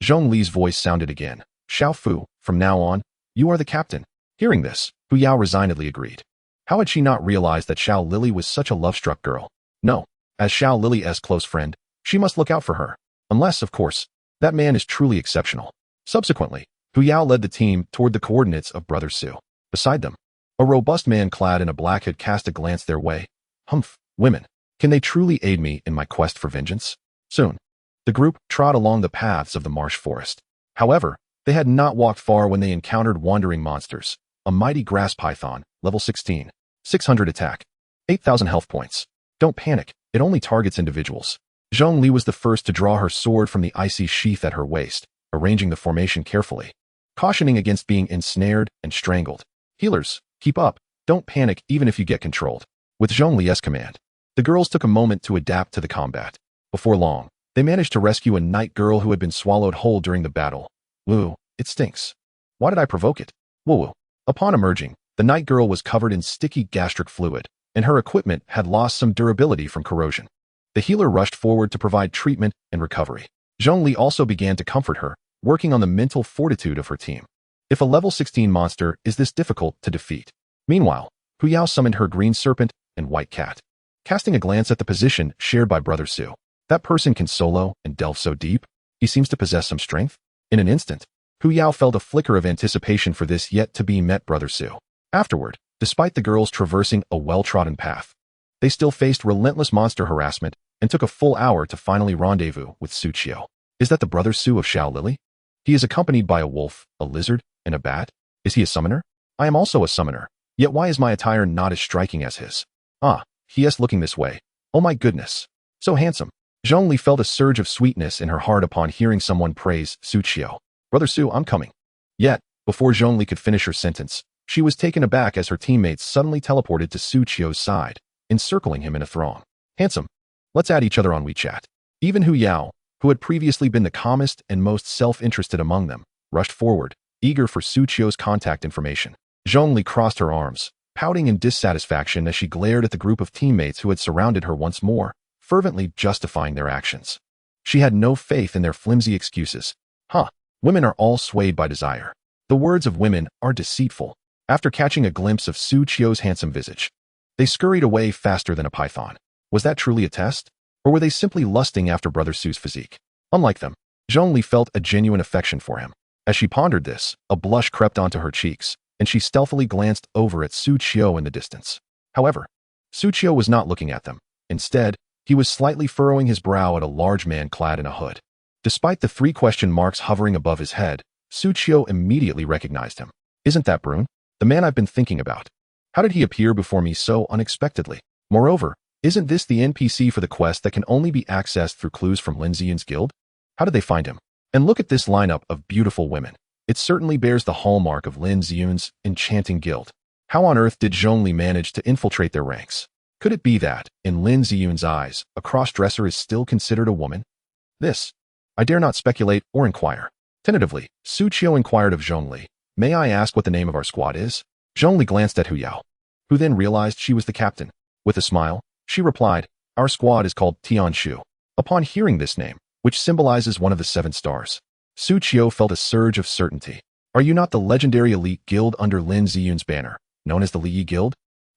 Zhongli's voice sounded again. Xiao Fu, from now on, you are the captain. Hearing this, Hu Yao resignedly agreed. How had she not realized that Xiao Lily was such a love-struck girl? No, as Xiao Lily's close friend, she must look out for her. Unless, of course, that man is truly exceptional. Subsequently, Hu Yao led the team toward the coordinates of Brother Su. Beside them, a robust man clad in a black hood cast a glance their way. Humph, women. Can they truly aid me in my quest for vengeance? Soon, the group trod along the paths of the marsh forest. However, they had not walked far when they encountered wandering monsters. A mighty grass python, level 16, 600 attack, 8,000 health points. Don't panic, it only targets individuals. Zhongli was the first to draw her sword from the icy sheath at her waist, arranging the formation carefully, cautioning against being ensnared and strangled. Healers, keep up, don't panic even if you get controlled. With Zhongli's command, the girls took a moment to adapt to the combat. Before long, they managed to rescue a night girl who had been swallowed whole during the battle. Woo, it stinks. Why did I provoke it? Woo. Upon emerging, the night girl was covered in sticky gastric fluid, and her equipment had lost some durability from corrosion. The healer rushed forward to provide treatment and recovery. Zhongli also began to comfort her, working on the mental fortitude of her team. If a level 16 monster is this difficult to defeat. Meanwhile, Hu Yao summoned her green serpent and white cat. Casting a glance at the position shared by Brother Su. That person can solo and delve so deep. He seems to possess some strength. In an instant, Hu Yao felt a flicker of anticipation for this yet-to-be-met Brother Su. Afterward, despite the girls traversing a well-trodden path, they still faced relentless monster harassment and took a full hour to finally rendezvous with Su Qiu. Is that the Brother Su of Xiao Lily? He is accompanied by a wolf, a lizard, and a bat. Is he a summoner? I am also a summoner, yet why is my attire not as striking as his? Ah, he is looking this way. Oh my goodness. So handsome. Zhongli felt a surge of sweetness in her heart upon hearing someone praise Su Qiu. Brother Su, I'm coming. Yet, before Zhongli could finish her sentence, she was taken aback as her teammates suddenly teleported to Su Qiu's side, encircling him in a throng. Handsome. Let's add each other on WeChat. Even Hu Yao, who had previously been the calmest and most self-interested among them, rushed forward, eager for Su Qiu's contact information. Zhongli crossed her arms, pouting in dissatisfaction as she glared at the group of teammates who had surrounded her once more, fervently justifying their actions. She had no faith in their flimsy excuses. Women are all swayed by desire. The words of women are deceitful. After catching a glimpse of Su Qiu's handsome visage, they scurried away faster than a python. Was that truly a test? Or were they simply lusting after Brother Su's physique? Unlike them, Zhongli felt a genuine affection for him. As she pondered this, a blush crept onto her cheeks, and she stealthily glanced over at Su Qiu in the distance. However, Su Qiu was not looking at them. Instead, he was slightly furrowing his brow at a large man clad in a hood. Despite the 3 question marks hovering above his head, Su Qiu immediately recognized him. Isn't that Brune? The man I've been thinking about. How did he appear before me so unexpectedly? Moreover, isn't this the NPC for the quest that can only be accessed through clues from Lin Ziyun's guild? How did they find him? And look at this lineup of beautiful women. It certainly bears the hallmark of Lin Ziyun's enchanting guild. How on earth did Zhongli manage to infiltrate their ranks? Could it be that, in Lin Ziyun's eyes, a cross-dresser is still considered a woman? I dare not speculate or inquire. Tentatively, Su Qiu inquired of Zhongli, may I ask what the name of our squad is? Zhongli glanced at Hu Yao, who then realized she was the captain. With a smile, she replied, our squad is called Tianshu. Upon hearing this name, which symbolizes one of the 7 stars, Su Qiu felt a surge of certainty. Are you not the legendary elite guild under Lin Ziyun's banner, known as the Li Yi Guild?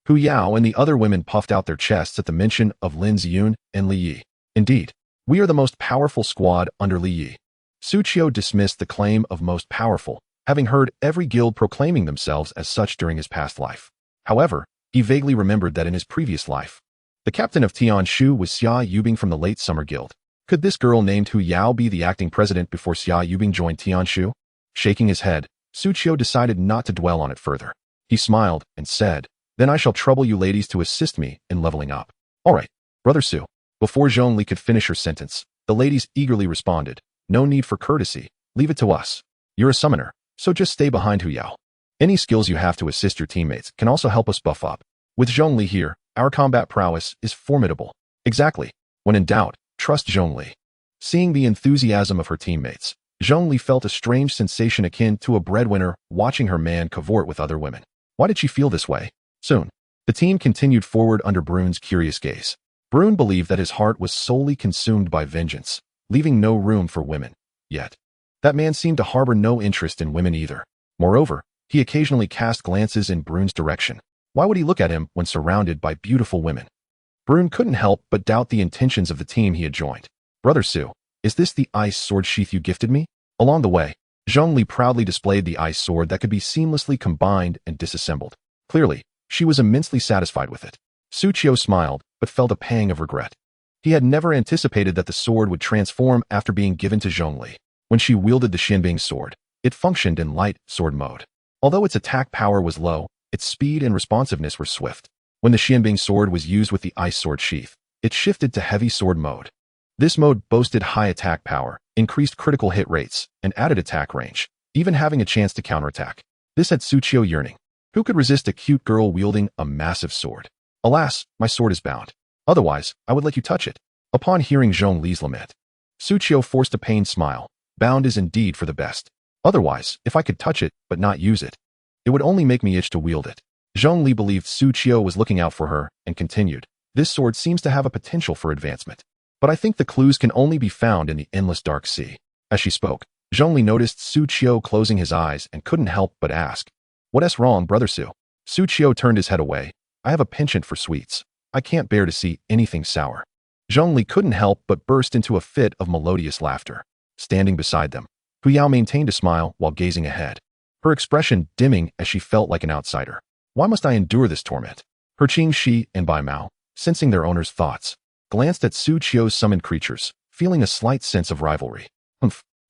Hu Yao and the other women puffed out their chests at the mention of Lin Ziyun and Li Yi. Indeed, we are the most powerful squad under Li Yi. Su Qiu dismissed the claim of most powerful, having heard every guild proclaiming themselves as such during his past life. However, he vaguely remembered that in his previous life, the captain of Tianshu was Xia Yubing from the late Summer Guild. Could this girl named Hu Yao be the acting president before Xia Yubing joined Tianshu? Shaking his head, Su Qiu decided not to dwell on it further. He smiled and said, then I shall trouble you ladies to assist me in leveling up. All right, Brother Su. Before Zhongli could finish her sentence, the ladies eagerly responded, No need for courtesy. Leave it to us. You're a summoner, so just stay behind Hu Yao. Any skills you have to assist your teammates can also help us buff up. With Zhongli here, our combat prowess is formidable. Exactly. When in doubt, trust Zhongli. Seeing the enthusiasm of her teammates, Zhongli felt a strange sensation akin to a breadwinner watching her man cavort with other women. Why did she feel this way? Soon, the team continued forward under Brune's curious gaze. Brune believed that his heart was solely consumed by vengeance, leaving no room for women. Yet, that man seemed to harbor no interest in women either. Moreover, he occasionally cast glances in Brune's direction. Why would he look at him when surrounded by beautiful women? Brune couldn't help but doubt the intentions of the team he had joined. Brother Su, is this the ice sword sheath you gifted me? Along the way, Zhongli proudly displayed the ice sword that could be seamlessly combined and disassembled. Clearly, she was immensely satisfied with it. Su Qiu smiled, but felt a pang of regret. He had never anticipated that the sword would transform after being given to Zhongli. When she wielded the Xianbing sword, it functioned in light sword mode. Although its attack power was low, its speed and responsiveness were swift. When the Xianbing sword was used with the ice sword sheath, it shifted to heavy sword mode. This mode boasted high attack power, increased critical hit rates, and added attack range, even having a chance to counterattack. This had Su Qiu yearning. Who could resist a cute girl wielding a massive sword? Alas, my sword is bound. Otherwise, I would let you touch it. Upon hearing Zhongli's lament, Su Qiu forced a pained smile. Bound is indeed for the best. Otherwise, if I could touch it but not use it, it would only make me itch to wield it. Zhongli believed Su Qiu was looking out for her and continued, this sword seems to have a potential for advancement. But I think the clues can only be found in the endless dark sea. As she spoke, Zhongli noticed Su Qiu closing his eyes and couldn't help but ask, what's wrong, Brother Su? Su Qiu turned his head away. I have a penchant for sweets. I can't bear to see anything sour. Zhongli couldn't help but burst into a fit of melodious laughter. Standing beside them, Hu Yao maintained a smile while gazing ahead, her expression dimming as she felt like an outsider. Why must I endure this torment? Her Qing Shi and Bai Mao, sensing their owner's thoughts, glanced at Su Qiu's summoned creatures, feeling a slight sense of rivalry.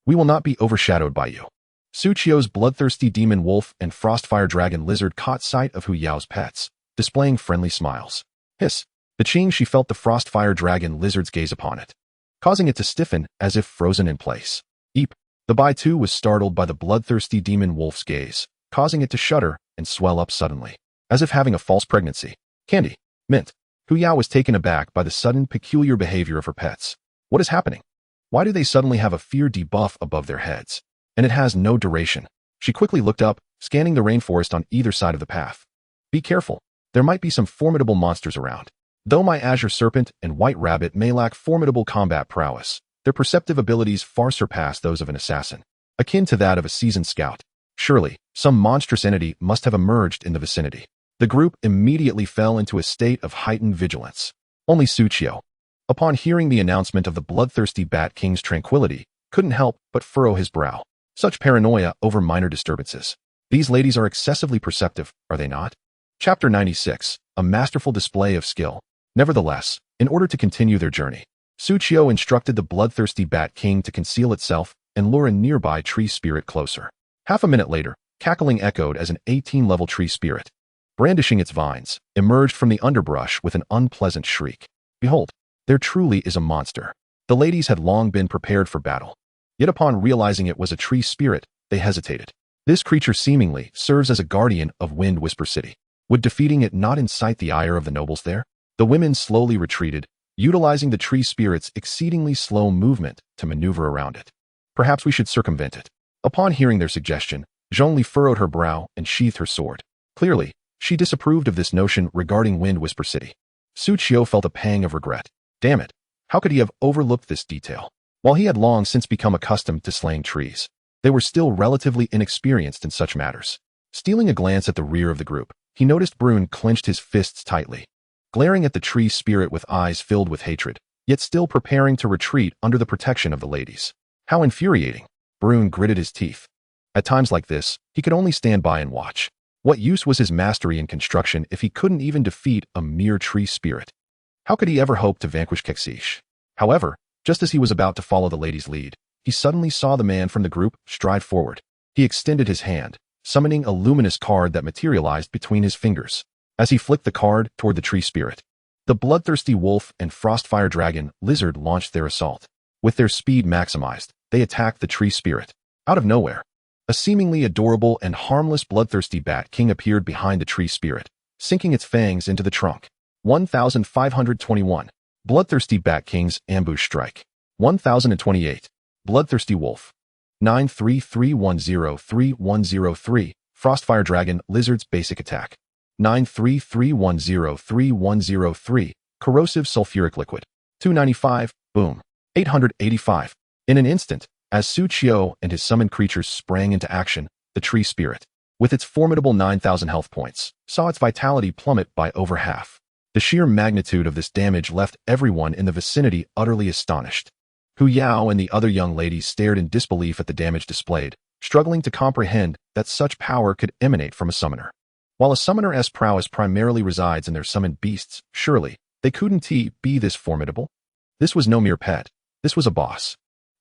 We will not be overshadowed by you. Su Qiu's bloodthirsty demon wolf and frostfire dragon lizard caught sight of Hu Yao's pets, displaying friendly smiles. Hiss! The Qing Shi felt the frostfire dragon lizard's gaze upon it, causing it to stiffen as if frozen in place. Eep! The Bai too was startled by the bloodthirsty demon wolf's gaze, causing it to shudder and swell up suddenly, as if having a false pregnancy. Candy. Mint. Hu Yao was taken aback by the sudden peculiar behavior of her pets. What is happening? Why do they suddenly have a fear debuff above their heads? And it has no duration. She quickly looked up, scanning the rainforest on either side of the path. Be careful. There might be some formidable monsters around. Though my azure serpent and white rabbit may lack formidable combat prowess, their perceptive abilities far surpass those of an assassin, akin to that of a seasoned scout. Surely, some monstrous entity must have emerged in the vicinity. The group immediately fell into a state of heightened vigilance. Only Su Qiu, upon hearing the announcement of the bloodthirsty Bat King's tranquility, couldn't help but furrow his brow. Such paranoia over minor disturbances. These ladies are excessively perceptive, are they not? Chapter 96, a masterful display of skill. Nevertheless, in order to continue their journey, Su Qiu instructed the bloodthirsty Bat King to conceal itself and lure a nearby tree spirit closer. Half a minute later, cackling echoed as an 18-level tree spirit, brandishing its vines, emerged from the underbrush with an unpleasant shriek. Behold, there truly is a monster. The ladies had long been prepared for battle. Yet upon realizing it was a tree spirit, they hesitated. This creature seemingly serves as a guardian of Wind Whisper City. Would defeating it not incite the ire of the nobles there? The women slowly retreated, utilizing the tree spirit's exceedingly slow movement to maneuver around it. Perhaps we should circumvent it. Upon hearing their suggestion, Zhongli furrowed her brow and sheathed her sword. Clearly, she disapproved of this notion regarding Wind Whisper City. Su Qiu felt a pang of regret. Damn it! How could he have overlooked this detail? While he had long since become accustomed to slaying trees, they were still relatively inexperienced in such matters. Stealing a glance at the rear of the group, he noticed Brune clenched his fists tightly, glaring at the tree spirit with eyes filled with hatred, yet still preparing to retreat under the protection of the ladies. How infuriating! Brune gritted his teeth. At times like this, he could only stand by and watch. What use was his mastery in construction if he couldn't even defeat a mere tree spirit? How could he ever hope to vanquish Kexish? However, just as he was about to follow the lady's lead, he suddenly saw the man from the group stride forward. He extended his hand, summoning a luminous card that materialized between his fingers. As he flicked the card toward the tree spirit, the bloodthirsty wolf and frostfire dragon lizard launched their assault. With their speed maximized, they attacked the tree spirit. Out of nowhere, a seemingly adorable and harmless bloodthirsty bat king appeared behind the tree spirit, sinking its fangs into the trunk. 1521. Bloodthirsty Bat King's Ambush Strike. 1028. Bloodthirsty Wolf. 933103103. Frostfire Dragon Lizard's Basic Attack. 933103103. Corrosive Sulfuric Liquid. 295. Boom. 885. In an instant, as Su Qiu and his summoned creatures sprang into action, the tree spirit, with its formidable 9,000 health points, saw its vitality plummet by over half. The sheer magnitude of this damage left everyone in the vicinity utterly astonished. Hu Yao and the other young ladies stared in disbelief at the damage displayed, struggling to comprehend that such power could emanate from a summoner. While a summoner's prowess primarily resides in their summoned beasts, surely they couldn't be this formidable? This was no mere pet. This was a boss.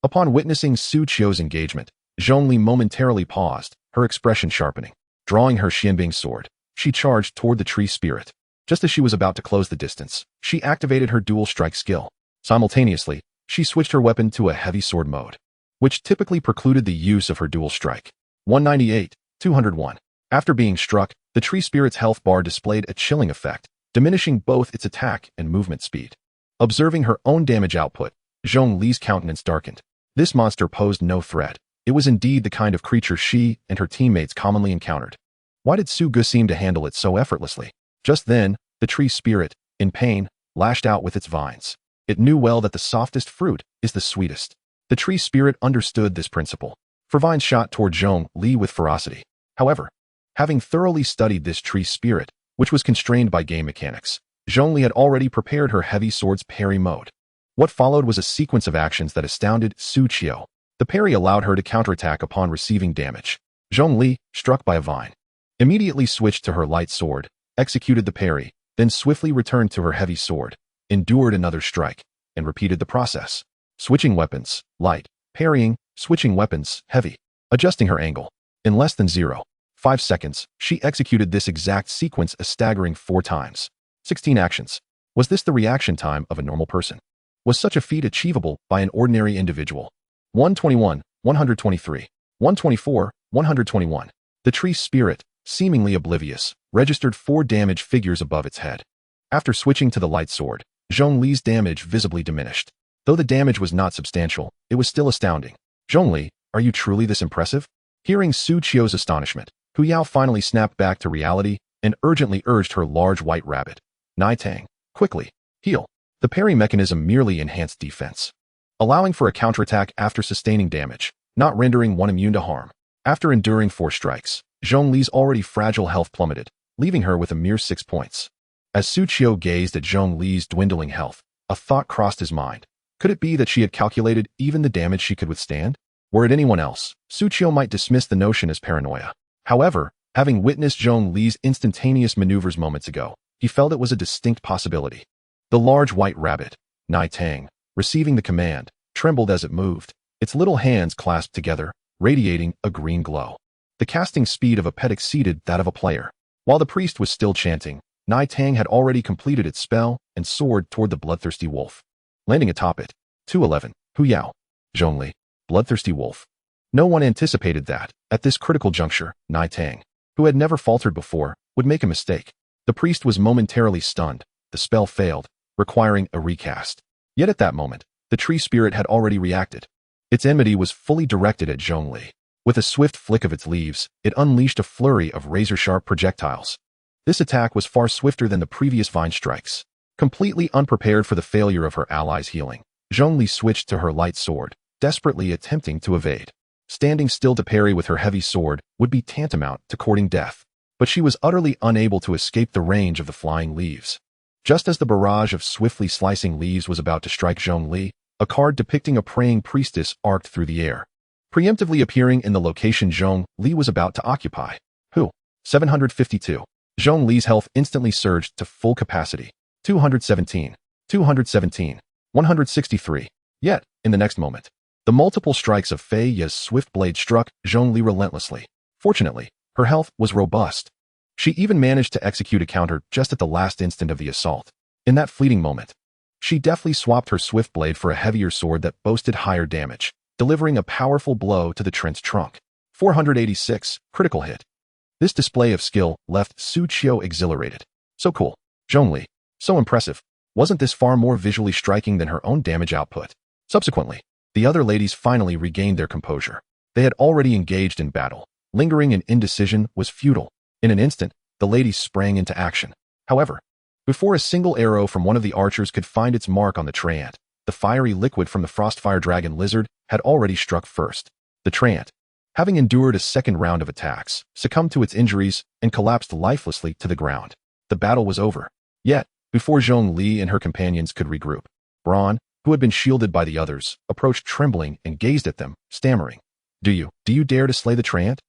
Upon witnessing Su Qiu's engagement, Zhongli momentarily paused, her expression sharpening. Drawing her Xianbing sword, she charged toward the tree spirit. Just as she was about to close the distance, she activated her dual strike skill. Simultaneously, she switched her weapon to a heavy sword mode, which typically precluded the use of her dual strike. 198, 201. After being struck, the tree spirit's health bar displayed a chilling effect, diminishing both its attack and movement speed. Observing her own damage output, Zhongli's countenance darkened. This monster posed no threat. It was indeed the kind of creature she and her teammates commonly encountered. Why did Su Ge seem to handle it so effortlessly? Just then, the tree spirit, in pain, lashed out with its vines. It knew well that the softest fruit is the sweetest. The tree spirit understood this principle, for vines shot toward Zhongli with ferocity. However, having thoroughly studied this tree spirit, which was constrained by game mechanics, Zhongli had already prepared her heavy sword's parry mode. What followed was a sequence of actions that astounded Su Qiu. The parry allowed her to counterattack upon receiving damage. Zhongli, struck by a vine, immediately switched to her light sword, executed the parry, then swiftly returned to her heavy sword, endured another strike, and repeated the process. Switching weapons, light, parrying, switching weapons, heavy, adjusting her angle. In less than 0.5 seconds, she executed this exact sequence a staggering 4 times. 16 actions. Was this the reaction time of a normal person? Was such a feat achievable by an ordinary individual? 121, 123, 124, 121. The tree spirit, seemingly oblivious, registered 4 damage figures above its head. After switching to the light sword, Zhongli's damage visibly diminished. Though the damage was not substantial, it was still astounding. Zhongli, are you truly this impressive? Hearing Su Qiu's astonishment, Hu Yao finally snapped back to reality and urgently urged her large white rabbit. Nai Tang, quickly, heal. The parry mechanism merely enhanced defense, allowing for a counterattack after sustaining damage, not rendering one immune to harm. After enduring 4 strikes, Zhongli's already fragile health plummeted, leaving her with a mere 6 points. As Su Qiu gazed at Zhongli's dwindling health, a thought crossed his mind. Could it be that she had calculated even the damage she could withstand? Were it anyone else, Su Qiu might dismiss the notion as paranoia. However, having witnessed Zhongli's instantaneous maneuvers moments ago, he felt it was a distinct possibility. The large white rabbit, Nai Tang, receiving the command, trembled as it moved, its little hands clasped together, radiating a green glow. The casting speed of a pet exceeded that of a player. While the priest was still chanting, Nai Tang had already completed its spell and soared toward the bloodthirsty wolf. Landing atop it. 211. Hu Yao. Zhongli. Bloodthirsty wolf. No one anticipated that, at this critical juncture, Nai Tang, who had never faltered before, would make a mistake. The priest was momentarily stunned. The spell failed, requiring a recast. Yet at that moment, the tree spirit had already reacted. Its enmity was fully directed at Zhongli. With a swift flick of its leaves, it unleashed a flurry of razor-sharp projectiles. This attack was far swifter than the previous vine strikes. Completely unprepared for the failure of her allies' healing, Zhongli switched to her light sword, desperately attempting to evade. Standing still to parry with her heavy sword would be tantamount to courting death, but she was utterly unable to escape the range of the flying leaves. Just as the barrage of swiftly slicing leaves was about to strike Zhongli, a card depicting a praying priestess arced through the air, preemptively appearing in the location Zhongli was about to occupy. 752. Zhongli's health instantly surged to full capacity. 217, 217, 163. Yet, in the next moment, the multiple strikes of Fei Ye's swift blade struck Zhongli relentlessly. Fortunately, her health was robust. She even managed to execute a counter just at the last instant of the assault. In that fleeting moment, she deftly swapped her swift blade for a heavier sword that boasted higher damage, delivering a powerful blow to the Trent's trunk. 486, critical hit. This display of skill left Su Qiu exhilarated. So cool. Zhongli. So impressive. Wasn't this far more visually striking than her own damage output? Subsequently, the other ladies finally regained their composure. They had already engaged in battle. Lingering in indecision was futile. In an instant, the ladies sprang into action. However, before a single arrow from one of the archers could find its mark on the Treant, the fiery liquid from the Frostfire Dragon Lizard had already struck first. The Treant, having endured a second round of attacks, succumbed to its injuries and collapsed lifelessly to the ground. The battle was over. Yet, before Zhongli and her companions could regroup, Braun, who had been shielded by the others, approached trembling and gazed at them, stammering. Do you dare to slay the Treant?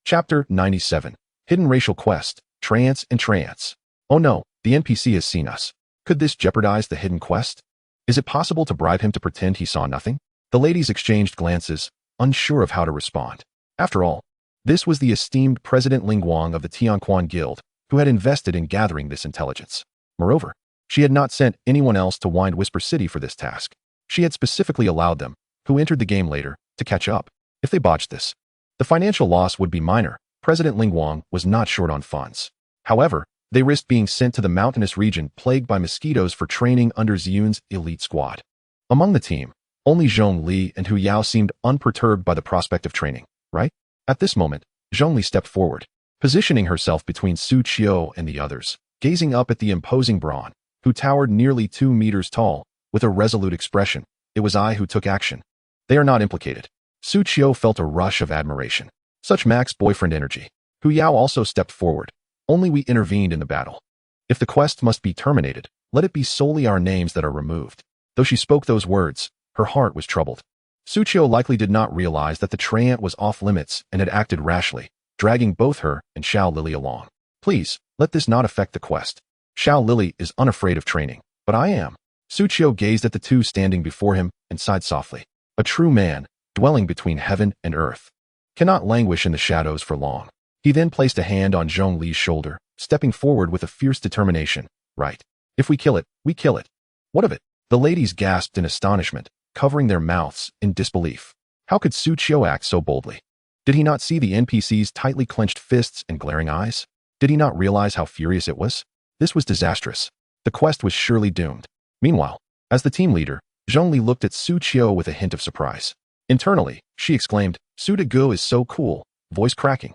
Chapter 97. Hidden Racial Quest, Treants and Treants. Oh no, the NPC has seen us. Could this jeopardize the hidden quest? Is it possible to bribe him to pretend he saw nothing? The ladies exchanged glances, unsure of how to respond. After all, this was the esteemed President Lingguang of the Tianquan Guild, who had invested in gathering this intelligence. Moreover, she had not sent anyone else to Wind Whisper City for this task. She had specifically allowed them, who entered the game later, to catch up. If they botched this, the financial loss would be minor. President Lingguang was not short on funds. However, they risked being sent to the mountainous region plagued by mosquitoes for training under Ziyun's elite squad. Among the team, only Zhongli and Hu Yao seemed unperturbed by the prospect of training, right? At this moment, Zhongli stepped forward, positioning herself between Su Qiu and the others, gazing up at the imposing Braun, who towered nearly 2 meters tall, with a resolute expression. It was I who took action. They are not implicated. Su Qiu felt a rush of admiration. Such max boyfriend energy. Hu Yao also stepped forward. Only we intervened in the battle. If the quest must be terminated, let it be solely our names that are removed. Though she spoke those words, her heart was troubled. Su Qiu likely did not realize that the Treant was off limits and had acted rashly, dragging both her and Xiao Lili along. Please, let this not affect the quest. Xiao Lili is unafraid of training, but I am. Su Qiu gazed at the two standing before him and sighed softly. A true man, dwelling between heaven and earth, cannot languish in the shadows for long. He then placed a hand on Zhongli's shoulder, stepping forward with a fierce determination. Right. If we kill it, we kill it. What of it? The ladies gasped in astonishment, covering their mouths in disbelief. How could Su Qiu act so boldly? Did he not see the NPC's tightly clenched fists and glaring eyes? Did he not realize how furious it was? This was disastrous. The quest was surely doomed. Meanwhile, as the team leader, Zhongli looked at Su Qiu with a hint of surprise. Internally, she exclaimed, Su De Gu is so cool, voice cracking.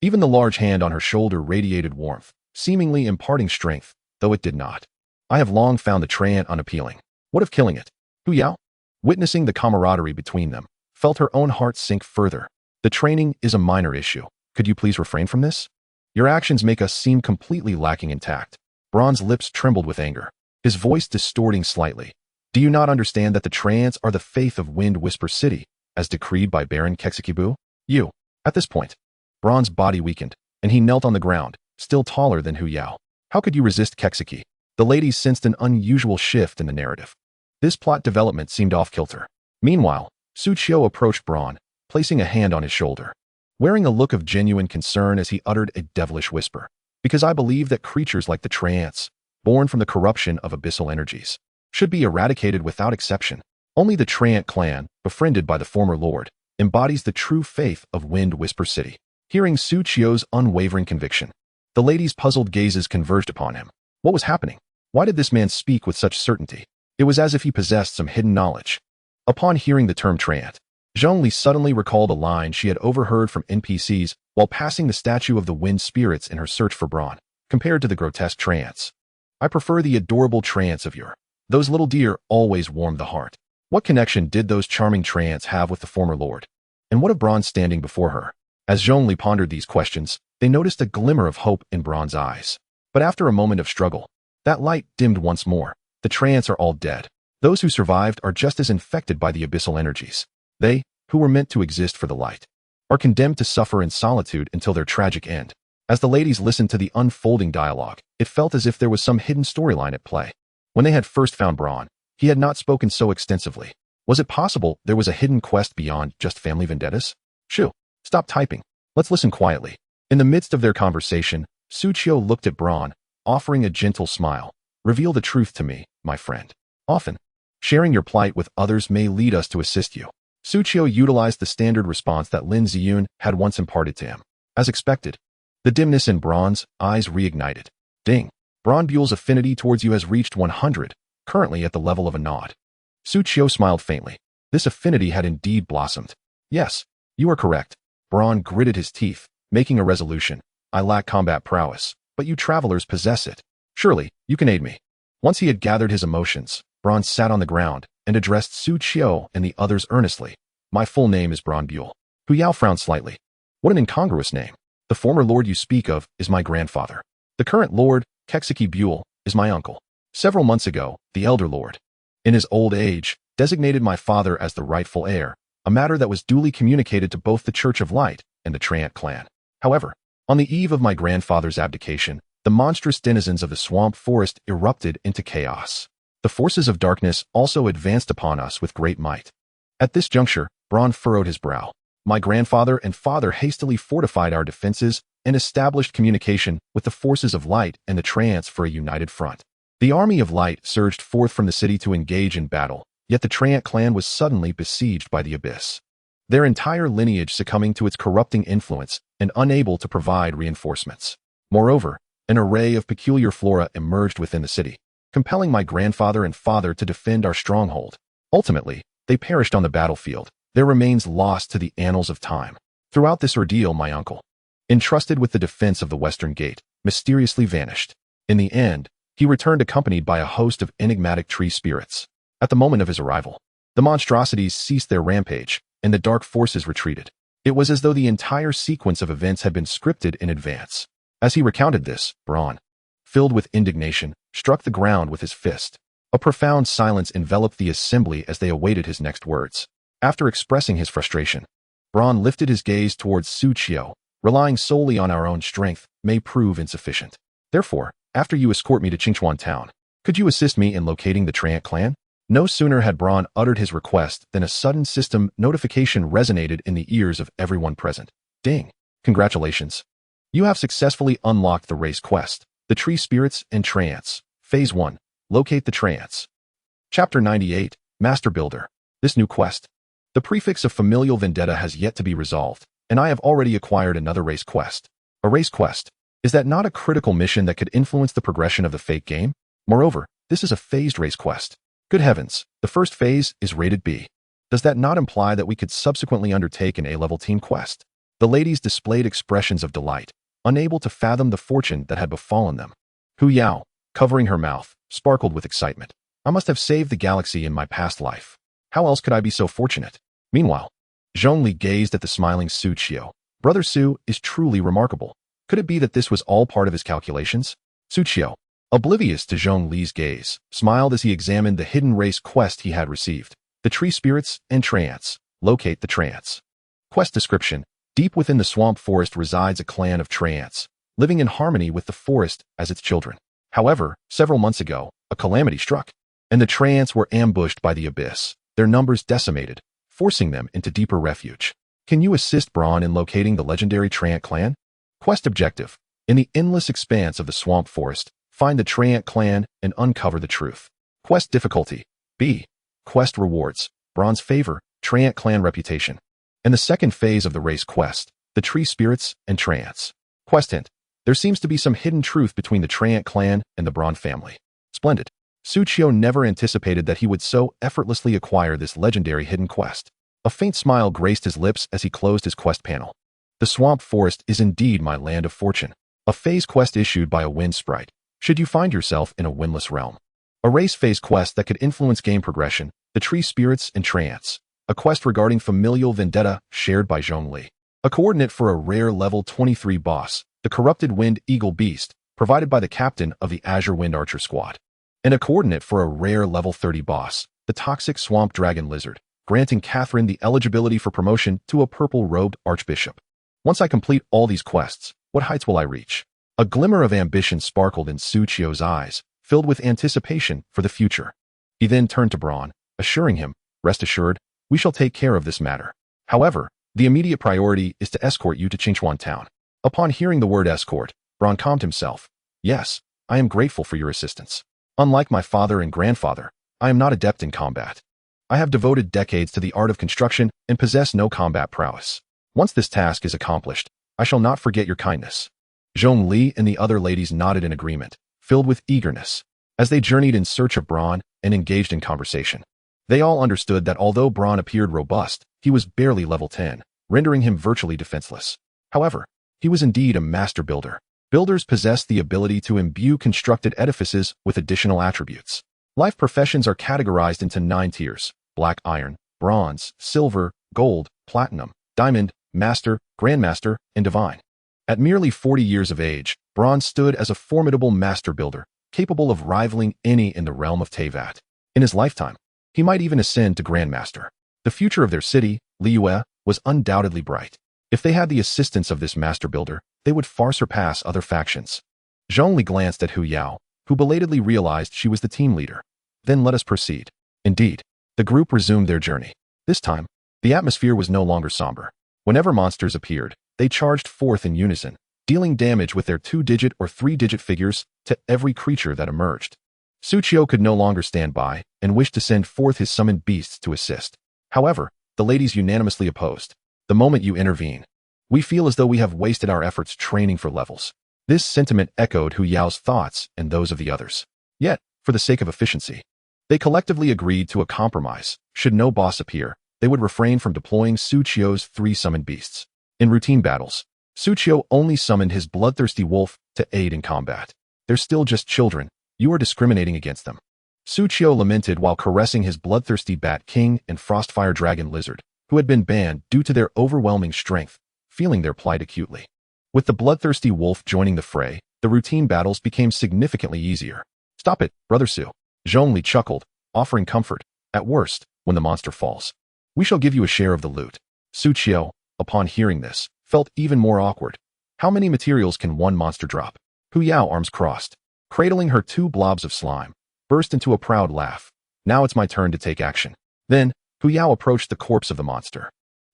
Even the large hand on her shoulder radiated warmth, seemingly imparting strength, though it did not. I have long found the Treant unappealing. What of killing it? Hu Yao, witnessing the camaraderie between them, felt her own heart sink further. The training is a minor issue. Could you please refrain from this? Your actions make us seem completely lacking in tact. Braun's lips trembled with anger, his voice distorting slightly. Do you not understand that the Treants are the faith of Wind Whisper City, as decreed by Baron Kexikibu? You. At this point, Braun's body weakened, and he knelt on the ground, still taller than Hu Yao. How could you resist Kexiki? The ladies sensed an unusual shift in the narrative. This plot development seemed off-kilter. Meanwhile, Su Qiu approached Braun, placing a hand on his shoulder, wearing a look of genuine concern as he uttered a devilish whisper. Because I believe that creatures like the Treants, born from the corruption of abyssal energies, should be eradicated without exception. Only the Treant clan, befriended by the former lord, embodies the true faith of Wind Whisper City. Hearing Su Qiu's unwavering conviction, the ladies' puzzled gazes converged upon him. What was happening? Why did this man speak with such certainty? It was as if he possessed some hidden knowledge. Upon hearing the term Treant, Zhongli suddenly recalled a line she had overheard from NPCs while passing the statue of the wind spirits in her search for Braun, compared to the grotesque Treants. I prefer the adorable Treants of yore. Those little deer always warmed the heart. What connection did those charming Treants have with the former lord? And what of Braun standing before her? As Zhongli pondered these questions, they noticed a glimmer of hope in Braun's eyes. But after a moment of struggle, that light dimmed once more. The Treants are all dead. Those who survived are just as infected by the abyssal energies. They, who were meant to exist for the light, are condemned to suffer in solitude until their tragic end. As the ladies listened to the unfolding dialogue, it felt as if there was some hidden storyline at play. When they had first found Braun, he had not spoken so extensively. Was it possible there was a hidden quest beyond just family vendettas? Shoo, stop typing. Let's listen quietly. In the midst of their conversation, Su Qiu looked at Braun, offering a gentle smile. Reveal the truth to me, my friend. Often, sharing your plight with others may lead us to assist you. Suqiu utilized the standard response that Lin Ziyun had once imparted to him. As expected, the dimness in Braun's eyes reignited. Ding. Braun Buell's affinity towards you has reached 100, currently at the level of a nod. Suqiu smiled faintly. This affinity had indeed blossomed. Yes, you are correct. Braun gritted his teeth, making a resolution. I lack combat prowess, but you travelers possess it. Surely, you can aid me. Once he had gathered his emotions, Braun sat on the ground and addressed Suqiu and the others earnestly. My full name is Braun Buell. Hu Yao frowned slightly. What an incongruous name. The former lord you speak of is my grandfather. The current lord, Kexiki Buell, is my uncle. Several months ago, the elder lord, in his old age, designated my father as the rightful heir, a matter that was duly communicated to both the Church of Light and the Treant clan. However, on the eve of my grandfather's abdication, the monstrous denizens of the swamp forest erupted into chaos. The forces of darkness also advanced upon us with great might. At this juncture, Braun furrowed his brow. My grandfather and father hastily fortified our defenses and established communication with the forces of light and the Treants for a united front. The army of light surged forth from the city to engage in battle, yet the Treant clan was suddenly besieged by the abyss. Their entire lineage succumbing to its corrupting influence and unable to provide reinforcements. Moreover, an array of peculiar flora emerged within the city, compelling my grandfather and father to defend our stronghold. Ultimately, they perished on the battlefield, their remains lost to the annals of time. Throughout this ordeal, my uncle, entrusted with the defense of the Western Gate, mysteriously vanished. In the end, he returned accompanied by a host of enigmatic tree spirits. At the moment of his arrival, the monstrosities ceased their rampage, and the dark forces retreated. It was as though the entire sequence of events had been scripted in advance. As he recounted this, Braun, filled with indignation, struck the ground with his fist. A profound silence enveloped the assembly as they awaited his next words. After expressing his frustration, Braun lifted his gaze towards Suqiu. Relying solely on our own strength may prove insufficient. Therefore, after you escort me to Qingchuan town, could you assist me in locating the Treant clan? No sooner had Braun uttered his request than a sudden system notification resonated in the ears of everyone present. Ding! Congratulations! You have successfully unlocked the race quest, the Tree Spirits and Treants. Phase 1. Locate the Treants. Chapter 98. Master Builder. This new quest. The prefix of familial vendetta has yet to be resolved, and I have already acquired another race quest. A race quest. Is that not a critical mission that could influence the progression of the Fate game? Moreover, this is a phased race quest. Good heavens, the first phase is rated B. Does that not imply that we could subsequently undertake an A-level team quest? The ladies displayed expressions of delight, unable to fathom the fortune that had befallen them. Hu Yao, covering her mouth, sparkled with excitement. I must have saved the galaxy in my past life. How else could I be so fortunate? Meanwhile, Zhongli gazed at the smiling Suqiu. Brother Su is truly remarkable. Could it be that this was all part of his calculations? Suqiu, oblivious to Zhongli's gaze, smiled as he examined the hidden race quest he had received. The Tree Spirits and Treants. Locate the Treants. Quest description. Deep within the swamp forest resides a clan of Treants, living in harmony with the forest as its children. However, several months ago, a calamity struck, and the Treants were ambushed by the abyss, their numbers decimated, forcing them into deeper refuge. Can you assist Braun in locating the legendary Treant clan? Quest objective. In the endless expanse of the swamp forest, find the Treant clan and uncover the truth. Quest difficulty. B. Quest rewards. Braun's favor, Treant clan reputation. In the second phase of the race quest, the Tree Spirits and Treants. Quest hint. There seems to be some hidden truth between the Treant clan and the Braun family. Splendid. Suqiu never anticipated that he would so effortlessly acquire this legendary hidden quest. A faint smile graced his lips as he closed his quest panel. The swamp forest is indeed my land of fortune. A phase quest issued by a wind sprite. Should you find yourself in a windless realm. A race phase quest that could influence game progression, the Tree Spirits and Treants. A quest regarding familial vendetta shared by Zhongli. A coordinate for a rare level 23 boss, the corrupted wind eagle beast, provided by the captain of the Azure Wind Archer squad. And a coordinate for a rare level 30 boss, the toxic swamp dragon lizard, granting Catherine the eligibility for promotion to a purple-robed archbishop. Once I complete all these quests, what heights will I reach? A glimmer of ambition sparkled in Suqiu's eyes, filled with anticipation for the future. He then turned to Braun, assuring him, rest assured, we shall take care of this matter. However, the immediate priority is to escort you to Qingchuan town. Upon hearing the word escort, Braun calmed himself. Yes, I am grateful for your assistance. Unlike my father and grandfather, I am not adept in combat. I have devoted decades to the art of construction and possess no combat prowess. Once this task is accomplished, I shall not forget your kindness." Zhongli and the other ladies nodded in agreement, filled with eagerness, as they journeyed in search of Braun and engaged in conversation. They all understood that although Braun appeared robust, he was barely level 10, rendering him virtually defenseless. However, he was indeed a master builder. Builders possess the ability to imbue constructed edifices with additional attributes. Life professions are categorized into 9 tiers: black iron, bronze, silver, gold, platinum, diamond, master, grandmaster, and divine. At merely 40 years of age, Braun stood as a formidable master builder, capable of rivaling any in the realm of Teyvat. In his lifetime, he might even ascend to grandmaster. The future of their city, Liyue, was undoubtedly bright. If they had the assistance of this master builder, they would far surpass other factions. Zhongli glanced at Hu Yao, who belatedly realized she was the team leader. "Then let us proceed." Indeed, the group resumed their journey. This time, the atmosphere was no longer somber. Whenever monsters appeared, they charged forth in unison, dealing damage with their 2-digit or 3-digit figures to every creature that emerged. Suqiu could no longer stand by and wished to send forth his summoned beasts to assist. However, the ladies unanimously opposed. "The moment you intervene, we feel as though we have wasted our efforts training for levels." This sentiment echoed Hu Yao's thoughts and those of the others. Yet, for the sake of efficiency, they collectively agreed to a compromise. Should no boss appear, they would refrain from deploying Suqiu's 3 summoned beasts. In routine battles, Suqiu only summoned his bloodthirsty wolf to aid in combat. "They're still just children. You are discriminating against them." Suqiu lamented while caressing his bloodthirsty Bat King and Frostfire Dragon Lizard, who had been banned due to their overwhelming strength, feeling their plight acutely. With the bloodthirsty wolf joining the fray, the routine battles became significantly easier. "Stop it, Brother Su." Zhongli chuckled, offering comfort. "At worst, when the monster falls, we shall give you a share of the loot." Suqiu, upon hearing this, felt even more awkward. How many materials can one monster drop? Hu Yao, arms crossed, cradling her 2 blobs of slime, burst into a proud laugh. "Now it's my turn to take action." Then, Hu Yao approached the corpse of the monster.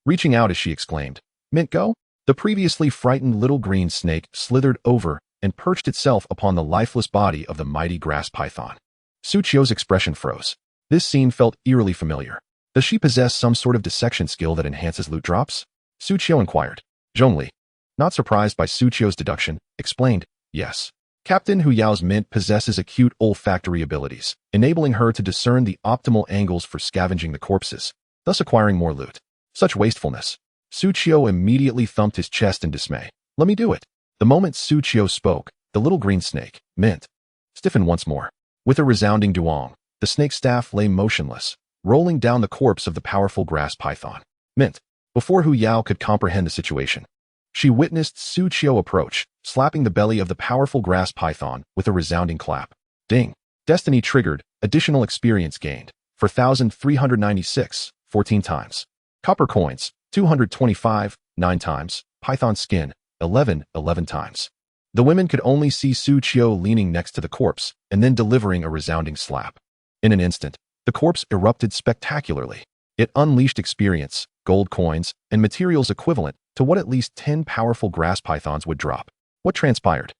Reaching out as she exclaimed, "Mint go?" The previously frightened little green snake slithered over and perched itself upon the lifeless body of the mighty grass python. Suqiu's expression froze. This scene felt eerily familiar. Does she possess some sort of dissection skill that enhances loot drops? Suqiu inquired. Zhongli, not surprised by Suqiu's deduction, explained, "Yes. Captain Hu Yao's mint possesses acute olfactory abilities, enabling her to discern the optimal angles for scavenging the corpses, thus acquiring more loot. Such wastefulness." Suqiu immediately thumped his chest in dismay. "Let me do it." The moment Suqiu spoke, the little green snake, Mint, stiffened once more. With a resounding duong, the snake staff lay motionless, rolling down the corpse of the powerful grass python. Mint. Before Hu Yao could comprehend the situation, she witnessed Suqiu approach, slapping the belly of the powerful grass python with a resounding clap. Ding. Destiny triggered, additional experience gained, 4,396, 14 times. Copper coins, 225, 9 times. Python skin, 11 times. The women could only see Suqiu leaning next to the corpse and then delivering a resounding slap. In an instant, the corpse erupted spectacularly. It unleashed experience, gold coins, and materials equivalent to what at least 10 powerful grass pythons would drop. What transpired?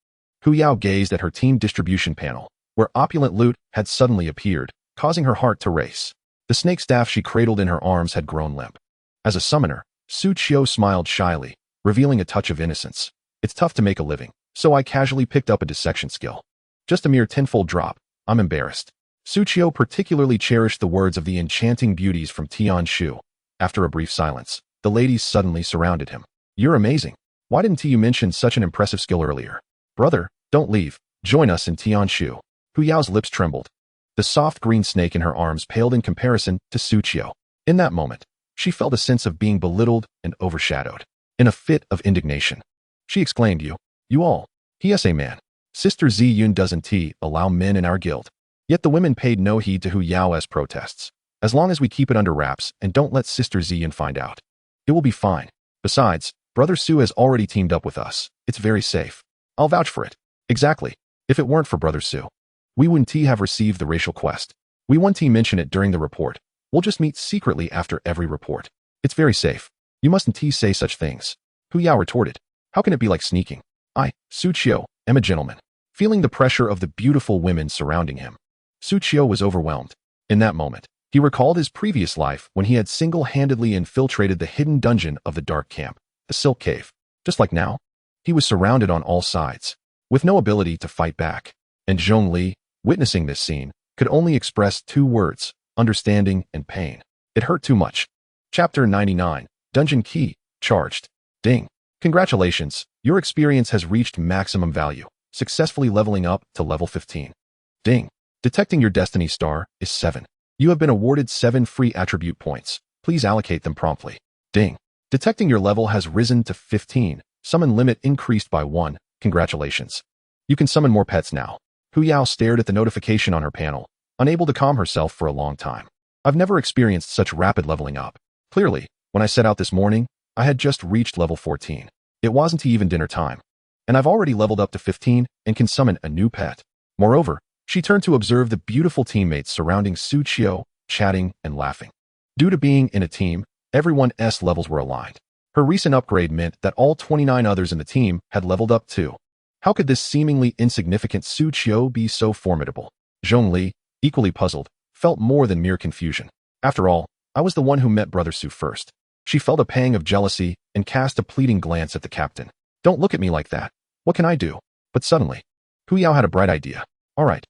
Hu Yao gazed at her team distribution panel, where opulent loot had suddenly appeared, causing her heart to race. The snake staff she cradled in her arms had grown limp. As a summoner, Suqiu smiled shyly, revealing a touch of innocence. "It's tough to make a living, so I casually picked up a dissection skill. Just a mere tenfold drop. I'm embarrassed." Suqiu particularly cherished the words of the enchanting beauties from Tianshu. After a brief silence, the ladies suddenly surrounded him. "You're amazing. Why didn't you mention such an impressive skill earlier? Brother, don't leave. Join us in Tianshu." Hu Yao's lips trembled. The soft green snake in her arms paled in comparison to Suqiu. In that moment, she felt a sense of being belittled and overshadowed. In a fit of indignation, she exclaimed, You all, he is a man. Sister Ziyun doesn't allow men in our guild." Yet the women paid no heed to Hu Yao's protests. "As long as we keep it under wraps and don't let Sister Ziyun find out, it will be fine. Besides, Brother Su has already teamed up with us. It's very safe. I'll vouch for it." "Exactly. If it weren't for Brother Su, we wouldn't have received the racial quest. We wouldn't mention it during the report. We'll just meet secretly after every report. It's very safe. You mustn't say such things." Hu Yao retorted. "How can it be like sneaking? I, Suqiu, am a gentleman." Feeling the pressure of the beautiful women surrounding him, Suqiu was overwhelmed. In that moment, He recalled his previous life when he had single-handedly infiltrated the hidden dungeon of the Dark Camp, the Silk Cave. Just like now, he was surrounded on all sides, with no ability to fight back. And Zhongli, witnessing this scene, could only express two words: understanding and pain. It hurt too much. Chapter 99, Dungeon Key, Charged. Ding. Congratulations, your experience has reached maximum value, successfully leveling up to level 15. Ding. Detecting your destiny star is 7. You have been awarded 7 free attribute points. Please allocate them promptly. Ding. Detecting your level has risen to 15. Summon limit increased by 1. Congratulations. You can summon more pets now. Hu Yao stared at the notification on her panel, unable to calm herself for a long time. I've never experienced such rapid leveling up. Clearly, when I set out this morning, I had just reached level 14. It wasn't even dinner time. And I've already leveled up to 15 and can summon a new pet. Moreover, she turned to observe the beautiful teammates surrounding Su Qiu, chatting and laughing. Due to being in a team, everyone's levels were aligned. Her recent upgrade meant that all 29 others in the team had leveled up too. How could this seemingly insignificant Su Qiu be so formidable? Zhongli, equally puzzled, felt more than mere confusion. After all, I was the one who met Brother Su first. She felt a pang of jealousy and cast a pleading glance at the captain. Don't look at me like that. What can I do? But suddenly, Hu Yao had a bright idea. All right,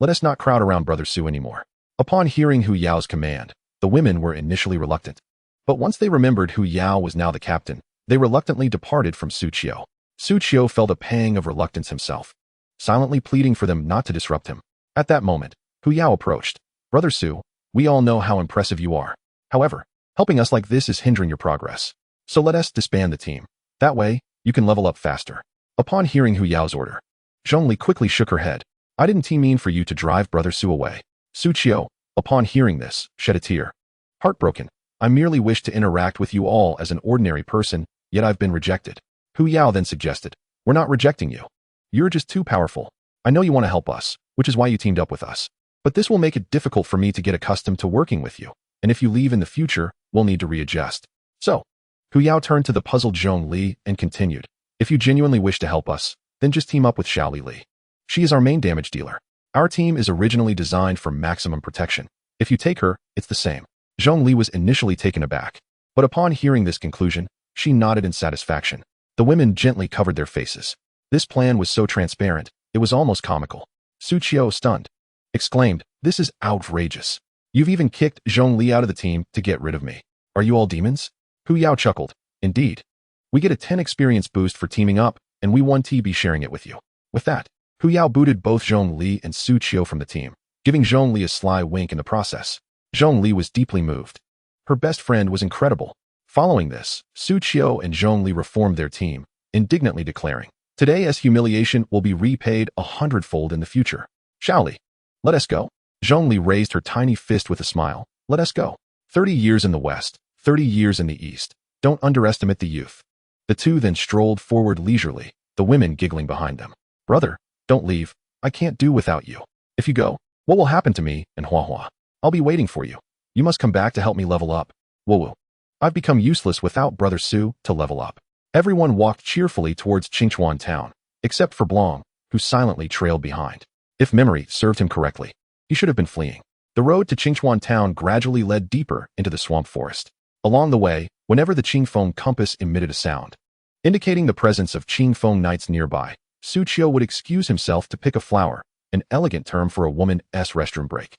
let us not crowd around Brother Su anymore. Upon hearing Hu Yao's command, the women were initially reluctant. But once they remembered Hu Yao was now the captain, they reluctantly departed from Su Qiu. Su Qiu felt a pang of reluctance himself, silently pleading for them not to disrupt him. At that moment, Hu Yao approached. Brother Su, we all know how impressive you are. However, helping us like this is hindering your progress. So let us disband the team. That way, you can level up faster. Upon hearing Hu Yao's order, Zhongli quickly shook her head. I didn't mean for you to drive Brother Su away. Su Qiu, upon hearing this, shed a tear. Heartbroken, I merely wish to interact with you all as an ordinary person, yet I've been rejected. Hu Yao then suggested, we're not rejecting you. You're just too powerful. I know you want to help us, which is why you teamed up with us. But this will make it difficult for me to get accustomed to working with you. And if you leave in the future, we'll need to readjust. So, Hu Yao turned to the puzzled Zhongli and continued, if you genuinely wish to help us, then just team up with Xiaoli Li. She is our main damage dealer. Our team is originally designed for maximum protection. If you take her, it's the same. Zhongli was initially taken aback, but upon hearing this conclusion, she nodded in satisfaction. The women gently covered their faces. This plan was so transparent, it was almost comical. Su Qiu, stunned, exclaimed, this is outrageous. You've even kicked Zhongli out of the team to get rid of me. Are you all demons? Hu Yao chuckled. Indeed. We get a 10 experience boost for teaming up, and we 1T be sharing it with you. With that, Hu Yao booted both Zhongli and Su Qiu from the team, giving Zhongli a sly wink in the process. Zhongli was deeply moved. Her best friend was incredible. Following this, Su Qiu and Zhongli reformed their team, indignantly declaring, today's humiliation will be repaid 100-fold in the future. Xiaoli, let us go. Zhongli raised her tiny fist with a smile. Let us go. 30 years in the west, 30 years in the east. Don't underestimate the youth. The two then strolled forward leisurely, the women giggling behind them. Brother, don't leave. I can't do without you. If you go, what will happen to me and Hua Hua? I'll be waiting for you. You must come back to help me level up. Woo woo. I've become useless without Brother Su to level up. Everyone walked cheerfully towards Qingchuan town, except for Blong, who silently trailed behind. If memory served him correctly, he should have been fleeing. The road to Qingchuan town gradually led deeper into the swamp forest. Along the way, whenever the Qingfeng compass emitted a sound, indicating the presence of Qingfeng knights nearby, Su Qiu would excuse himself to pick a flower, an elegant term for a woman's restroom break,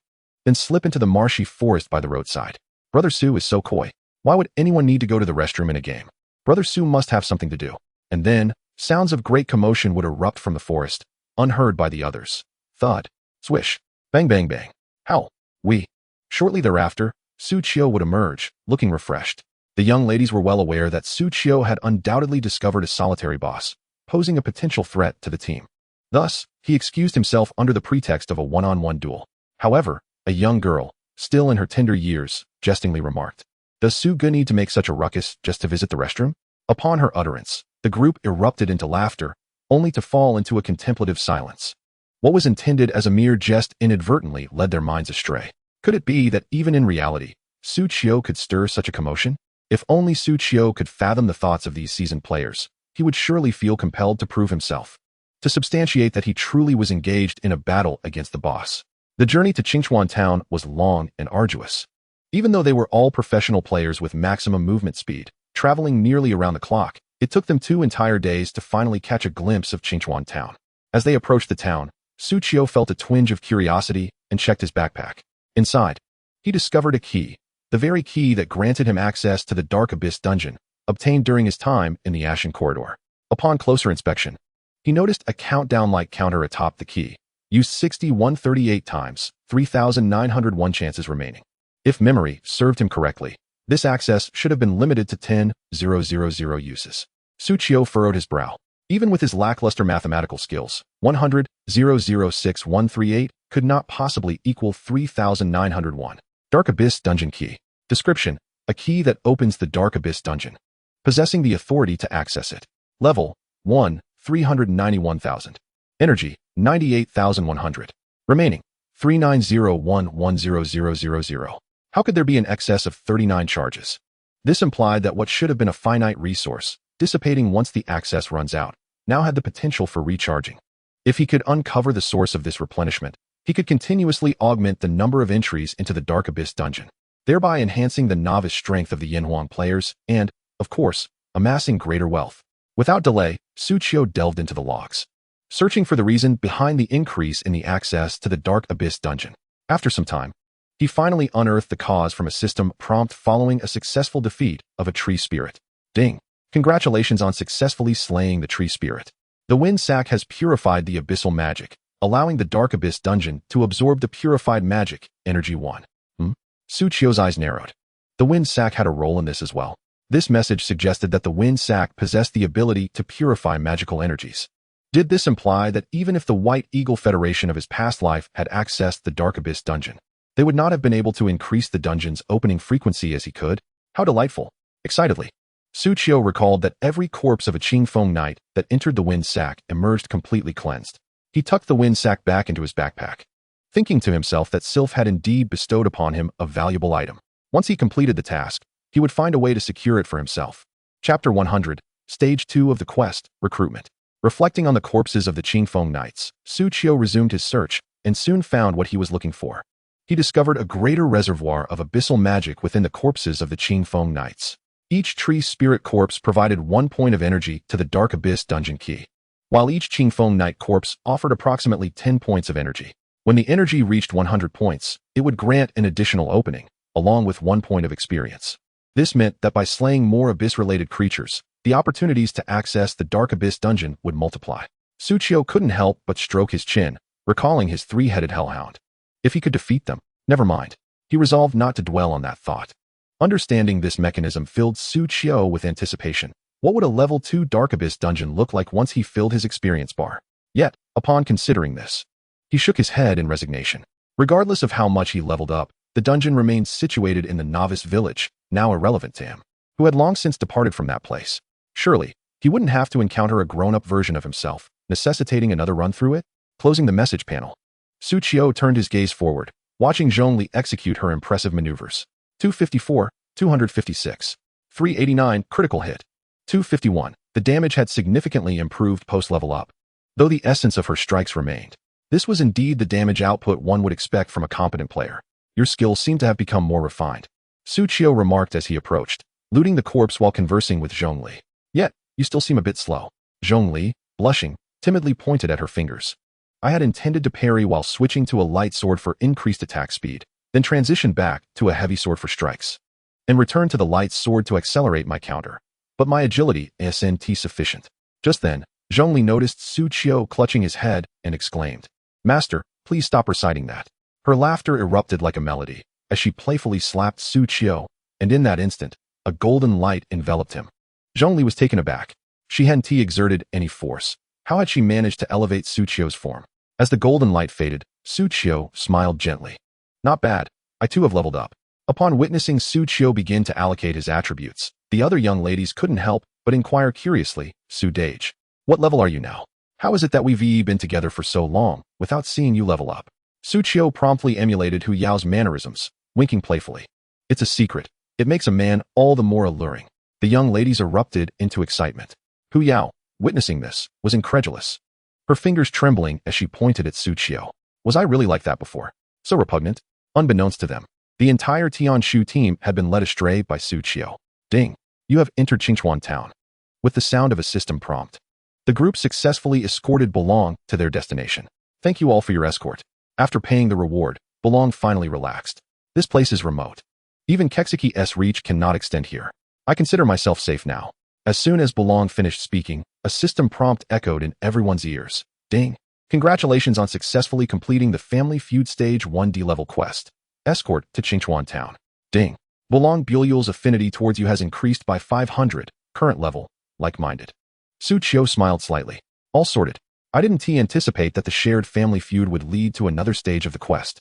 then slip into the marshy forest by the roadside. Brother Su is so coy. Why would anyone need to go to the restroom in a game? Brother Su must have something to do. And then, sounds of great commotion would erupt from the forest, unheard by the others. Thud, swish, bang bang bang. Howl, wee. Shortly thereafter, Su Qiu would emerge, looking refreshed. The young ladies were well aware that Su Qiu had undoubtedly discovered a solitary boss, posing a potential threat to the team. Thus, he excused himself under the pretext of a one-on-one duel. However, a young girl, still in her tender years, jestingly remarked, does Su Ge need to make such a ruckus just to visit the restroom? Upon her utterance, the group erupted into laughter, only to fall into a contemplative silence. What was intended as a mere jest inadvertently led their minds astray. Could it be that even in reality, Su Qiu could stir such a commotion? If only Su Qiu could fathom the thoughts of these seasoned players, he would surely feel compelled to prove himself, to substantiate that he truly was engaged in a battle against the boss. The journey to Qingchuan town was long and arduous. Even though they were all professional players with maximum movement speed, traveling nearly around the clock, it took them 2 entire days to finally catch a glimpse of Qingchuan town. As they approached the town, Su Qiu felt a twinge of curiosity and checked his backpack. Inside, he discovered a key, the very key that granted him access to the Dark Abyss dungeon, obtained during his time in the Ashen Corridor. Upon closer inspection, he noticed a countdown-like counter atop the key, used 6138 times, 3,901 chances remaining. If memory served him correctly, this access should have been limited to 10,000 uses. Su Qiu furrowed his brow. Even with his lackluster mathematical skills, 100,000,6138 could not possibly equal 3,901. Dark Abyss Dungeon Key. Description: a key that opens the Dark Abyss dungeon, possessing the authority to access it. Level 1, 391,000. Energy, 98,100. Remaining, 3901100000. How could there be an excess of 39 charges? This implied that what should have been a finite resource, dissipating once the access runs out, now had the potential for recharging. If he could uncover the source of this replenishment, he could continuously augment the number of entries into the Dark Abyss dungeon, thereby enhancing the novice strength of the Yanhuang players and, of course, amassing greater wealth. Without delay, Su Qiu delved into the logs, searching for the reason behind the increase in the access to the Dark Abyss dungeon. After some time, he finally unearthed the cause from a system prompt following a successful defeat of a tree spirit. Ding! Congratulations on successfully slaying the tree spirit. The wind sac has purified the abyssal magic, allowing the Dark Abyss dungeon to absorb the purified magic, Energy 1. Su Qiu's eyes narrowed. The wind sac had a role in this as well. This message suggested that the wind sac possessed the ability to purify magical energies. Did this imply that even if the White Eagle Federation of his past life had accessed the Dark Abyss dungeon, they would not have been able to increase the dungeon's opening frequency as he could? How delightful! Excitedly, Su Qiu recalled that every corpse of a Qingfeng knight that entered the wind sac emerged completely cleansed. He tucked the wind sac back into his backpack, thinking to himself that Sylph had indeed bestowed upon him a valuable item. Once he completed the task, he would find a way to secure it for himself. Chapter 100, Stage 2 of the Quest, Recruitment. Reflecting on the corpses of the Qingfeng knights, Su Qiu resumed his search and soon found what he was looking for. He discovered a greater reservoir of abyssal magic within the corpses of the Qingfeng knights. Each tree spirit corpse provided 1 point of energy to the Dark Abyss dungeon key, while each Qingfeng knight corpse offered approximately 10 points of energy. When the energy reached 100 points, it would grant an additional opening, along with 1 point of experience. This meant that by slaying more abyss-related creatures, the opportunities to access the Dark Abyss dungeon would multiply. Su Qiu couldn't help but stroke his chin, recalling his 3-headed hellhound. If he could defeat them, never mind. He resolved not to dwell on that thought. Understanding this mechanism filled Su Qiu with anticipation. What would a level 2 Dark Abyss dungeon look like once he filled his experience bar? Yet, upon considering this, he shook his head in resignation. Regardless of how much he leveled up, the dungeon remained situated in the novice village, now irrelevant to him, who had long since departed from that place. Surely, he wouldn't have to encounter a grown-up version of himself, necessitating another run through it? Closing the message panel, Su Qiu turned his gaze forward, watching Zhongli execute her impressive maneuvers. 254, 256, 389, critical hit. 251. The damage had significantly improved post-level up, though the essence of her strikes remained. This was indeed the damage output one would expect from a competent player. Your skills seem to have become more refined, Su Qiu remarked as he approached, looting the corpse while conversing with Zhongli. Yet, you still seem a bit slow. Zhongli, blushing, timidly pointed at her fingers. I had intended to parry while switching to a light sword for increased attack speed, then transition back to a heavy sword for strikes, and return to the light sword to accelerate my counter. But my agility isn't sufficient. Just then, Zhongli noticed Su Qiu clutching his head and exclaimed, "Master, please stop reciting that." Her laughter erupted like a melody as she playfully slapped Su Qiu, and in that instant, a golden light enveloped him. Zhongli was taken aback. She hadn't exerted any force. How had she managed to elevate Su Qiu's form? As the golden light faded, Su Qiu smiled gently. Not bad. I too have leveled up. Upon witnessing Su Qiu begin to allocate his attributes, the other young ladies couldn't help but inquire curiously, Su Dage, what level are you now? How is it that we've been together for so long without seeing you level up? Su Qiu promptly emulated Hu Yao's mannerisms, winking playfully. It's a secret. It makes a man all the more alluring. The young ladies erupted into excitement. Hu Yao, witnessing this, was incredulous, her fingers trembling as she pointed at Su Qiu. Was I really like that before? So repugnant. Unbeknownst to them, the entire Tianshu team had been led astray by Su Qiu. Ding. You have entered Qingchuan town. With the sound of a system prompt, the group successfully escorted Belong to their destination. Thank you all for your escort. After paying the reward, Belong finally relaxed. This place is remote. Even Kexiki's reach cannot extend here. I consider myself safe now. As soon as Belong finished speaking, a system prompt echoed in everyone's ears. Ding. Congratulations on successfully completing the Family Feud Stage 1D level quest. Escort to Qingchuan Town. Ding. Belong Buliul's affinity towards you has increased by 500. Current level. Like-minded. Su Qiu smiled slightly. All sorted. I didn't anticipate that the shared family feud would lead to another stage of the quest.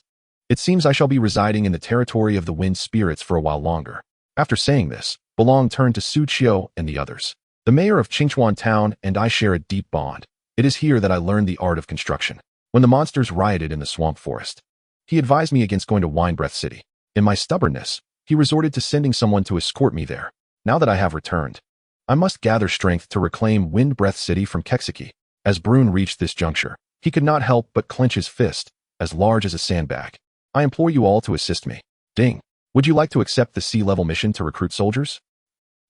It seems I shall be residing in the territory of the wind spirits for a while longer. After saying this, Belong turned to Su Qiu and the others. The mayor of Qingchuan Town and I share a deep bond. It is here that I learned the art of construction. When the monsters rioted in the swamp forest, he advised me against going to Winebreath City. In my stubbornness, he resorted to sending someone to escort me there. Now that I have returned, I must gather strength to reclaim Windbreath City from Kexiki. As Brune reached this juncture, he could not help but clench his fist, as large as a sandbag. I implore you all to assist me. Ding. Would you like to accept the C-level mission to recruit soldiers?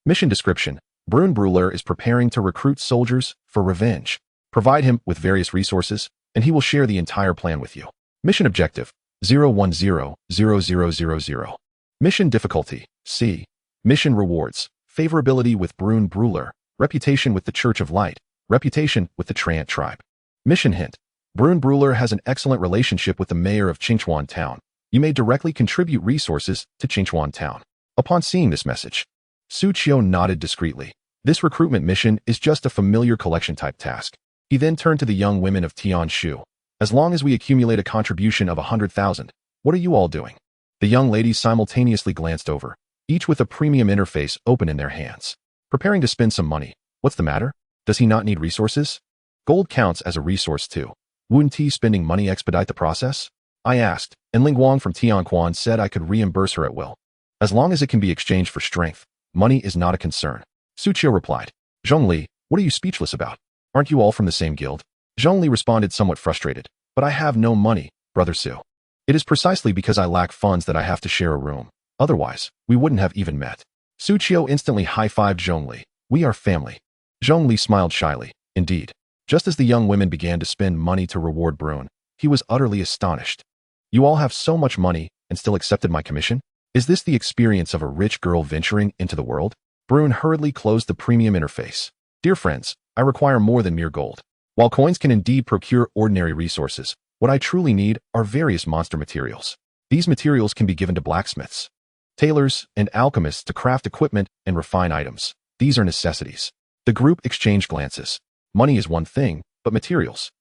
Mission description. Brune Bruler is preparing to recruit soldiers for revenge. Provide him with various resources, and he will share the entire plan with you. Mission objective. 0100000. Mission difficulty. C. Mission rewards. Favorability with Brune Bruler. Reputation with the Church of Light. Reputation with the Trant tribe. Mission hint. Brune Bruler has an excellent relationship with the mayor of Qingchuan Town. You may directly contribute resources to Qingchuan Town. Upon seeing this message, Su Qiu nodded discreetly. This recruitment mission is just a familiar collection-type task. He then turned to the young women of Tianshu. As long as we accumulate a contribution of 100,000, what are you all doing? The young ladies simultaneously glanced over, each with a premium interface open in their hands. Preparing to spend some money. What's the matter? Does he not need resources? Gold counts as a resource too. Wouldn't he spending money expedite the process? I asked, and Ling Guang from Tianquan said I could reimburse her at will. As long as it can be exchanged for strength, money is not a concern. Su Qiu replied. Zhongli, what are you speechless about? Aren't you all from the same guild? Zhongli responded somewhat frustrated. But I have no money, Brother Su. It is precisely because I lack funds that I have to share a room. Otherwise, we wouldn't have even met. Su Qiu instantly high-fived Zhongli. We are family. Zhongli smiled shyly. Indeed. Just as the young women began to spend money to reward Brune, he was utterly astonished. You all have so much money and still accepted my commission? Is this the experience of a rich girl venturing into the world? Brune hurriedly closed the premium interface. Dear friends, I require more than mere gold. While coins can indeed procure ordinary resources, what I truly need are various monster materials. These materials can be given to blacksmiths, tailors, and alchemists to craft equipment and refine items. These are necessities. The group exchanged glances. Money is one thing, but materials.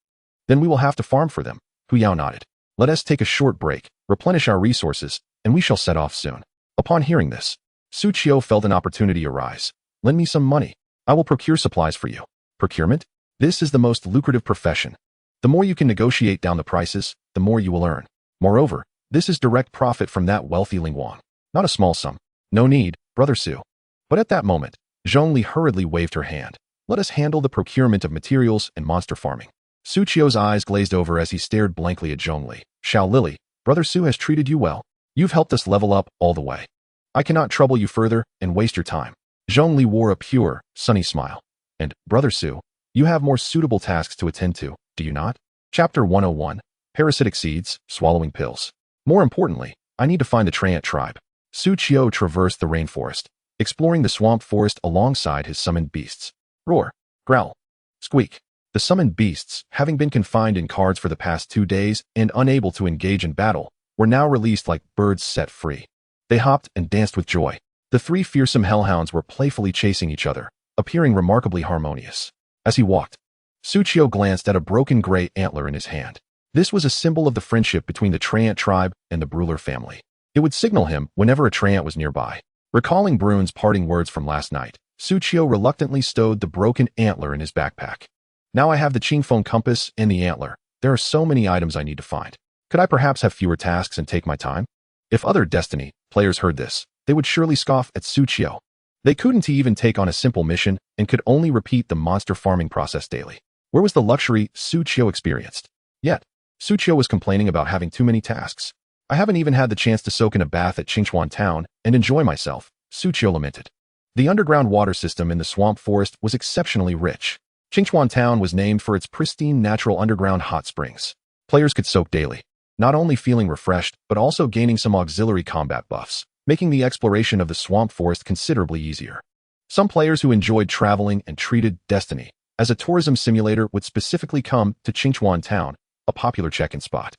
Then we will have to farm for them. Hu Yao nodded. Let us take a short break, replenish our resources, and we shall set off soon. Upon hearing this, Su Qiu felt an opportunity arise. Lend me some money. I will procure supplies for you. Procurement? This is the most lucrative profession. The more you can negotiate down the prices, the more you will earn. Moreover, this is direct profit from that wealthy Ling Guang. Not a small sum. No need, Brother Su. But at that moment, Zhongli hurriedly waved her hand. Let us handle the procurement of materials and monster farming. Su Qiu's eyes glazed over as he stared blankly at Zhongli. Xiao Lily, Brother Su has treated you well. You've helped us level up all the way. I cannot trouble you further and waste your time. Zhongli wore a pure, sunny smile. And, Brother Su, you have more suitable tasks to attend to, do you not? Chapter 101. Parasitic Seeds, Swallowing Pills. More importantly, I need to find the Trant tribe. Su Qiu traversed the rainforest, exploring the swamp forest alongside his summoned beasts. Roar, growl, squeak. The summoned beasts, having been confined in cards for the past 2 days and unable to engage in battle, were now released like birds set free. They hopped and danced with joy. The 3 fearsome hellhounds were playfully chasing each other, appearing remarkably harmonious. As he walked, Su Qiu glanced at a broken gray antler in his hand. This was a symbol of the friendship between the Trant tribe and the Bruler family. It would signal him whenever a Trant was nearby. Recalling Brune's parting words from last night, Su Qiu reluctantly stowed the broken antler in his backpack. Now I have the Qingfeng compass and the antler. There are so many items I need to find. Could I perhaps have fewer tasks and take my time? If other Destiny players heard this, they would surely scoff at Su Qiu. They couldn't even take on a simple mission and could only repeat the monster farming process daily. Where was the luxury Su Qiu experienced? Yet, Su Qiu was complaining about having too many tasks. I haven't even had the chance to soak in a bath at Qingchuan Town and enjoy myself, Suqiu lamented. The underground water system in the swamp forest was exceptionally rich. Qingchuan Town was named for its pristine natural underground hot springs. Players could soak daily, not only feeling refreshed, but also gaining some auxiliary combat buffs, making the exploration of the swamp forest considerably easier. Some players who enjoyed traveling and treated Destiny as a tourism simulator would specifically come to Qingchuan Town, a popular check-in spot.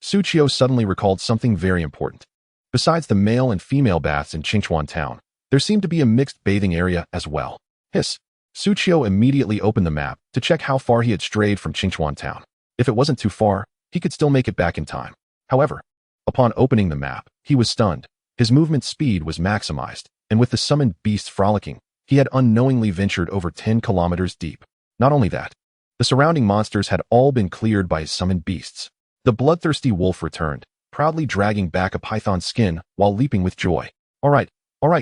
Suqiu suddenly recalled something very important. Besides the male and female baths in Qingchuan Town, there seemed to be a mixed bathing area as well. Suqiu immediately opened the map to check how far he had strayed from Qingchuan Town. If it wasn't too far, he could still make it back in time. However, upon opening the map, he was stunned. His movement speed was maximized, and with the summoned beasts frolicking, he had unknowingly ventured over 10 kilometers deep. Not only that, the surrounding monsters had all been cleared by his summoned beasts. The bloodthirsty wolf returned, proudly dragging back a python's skin while leaping with joy. All right,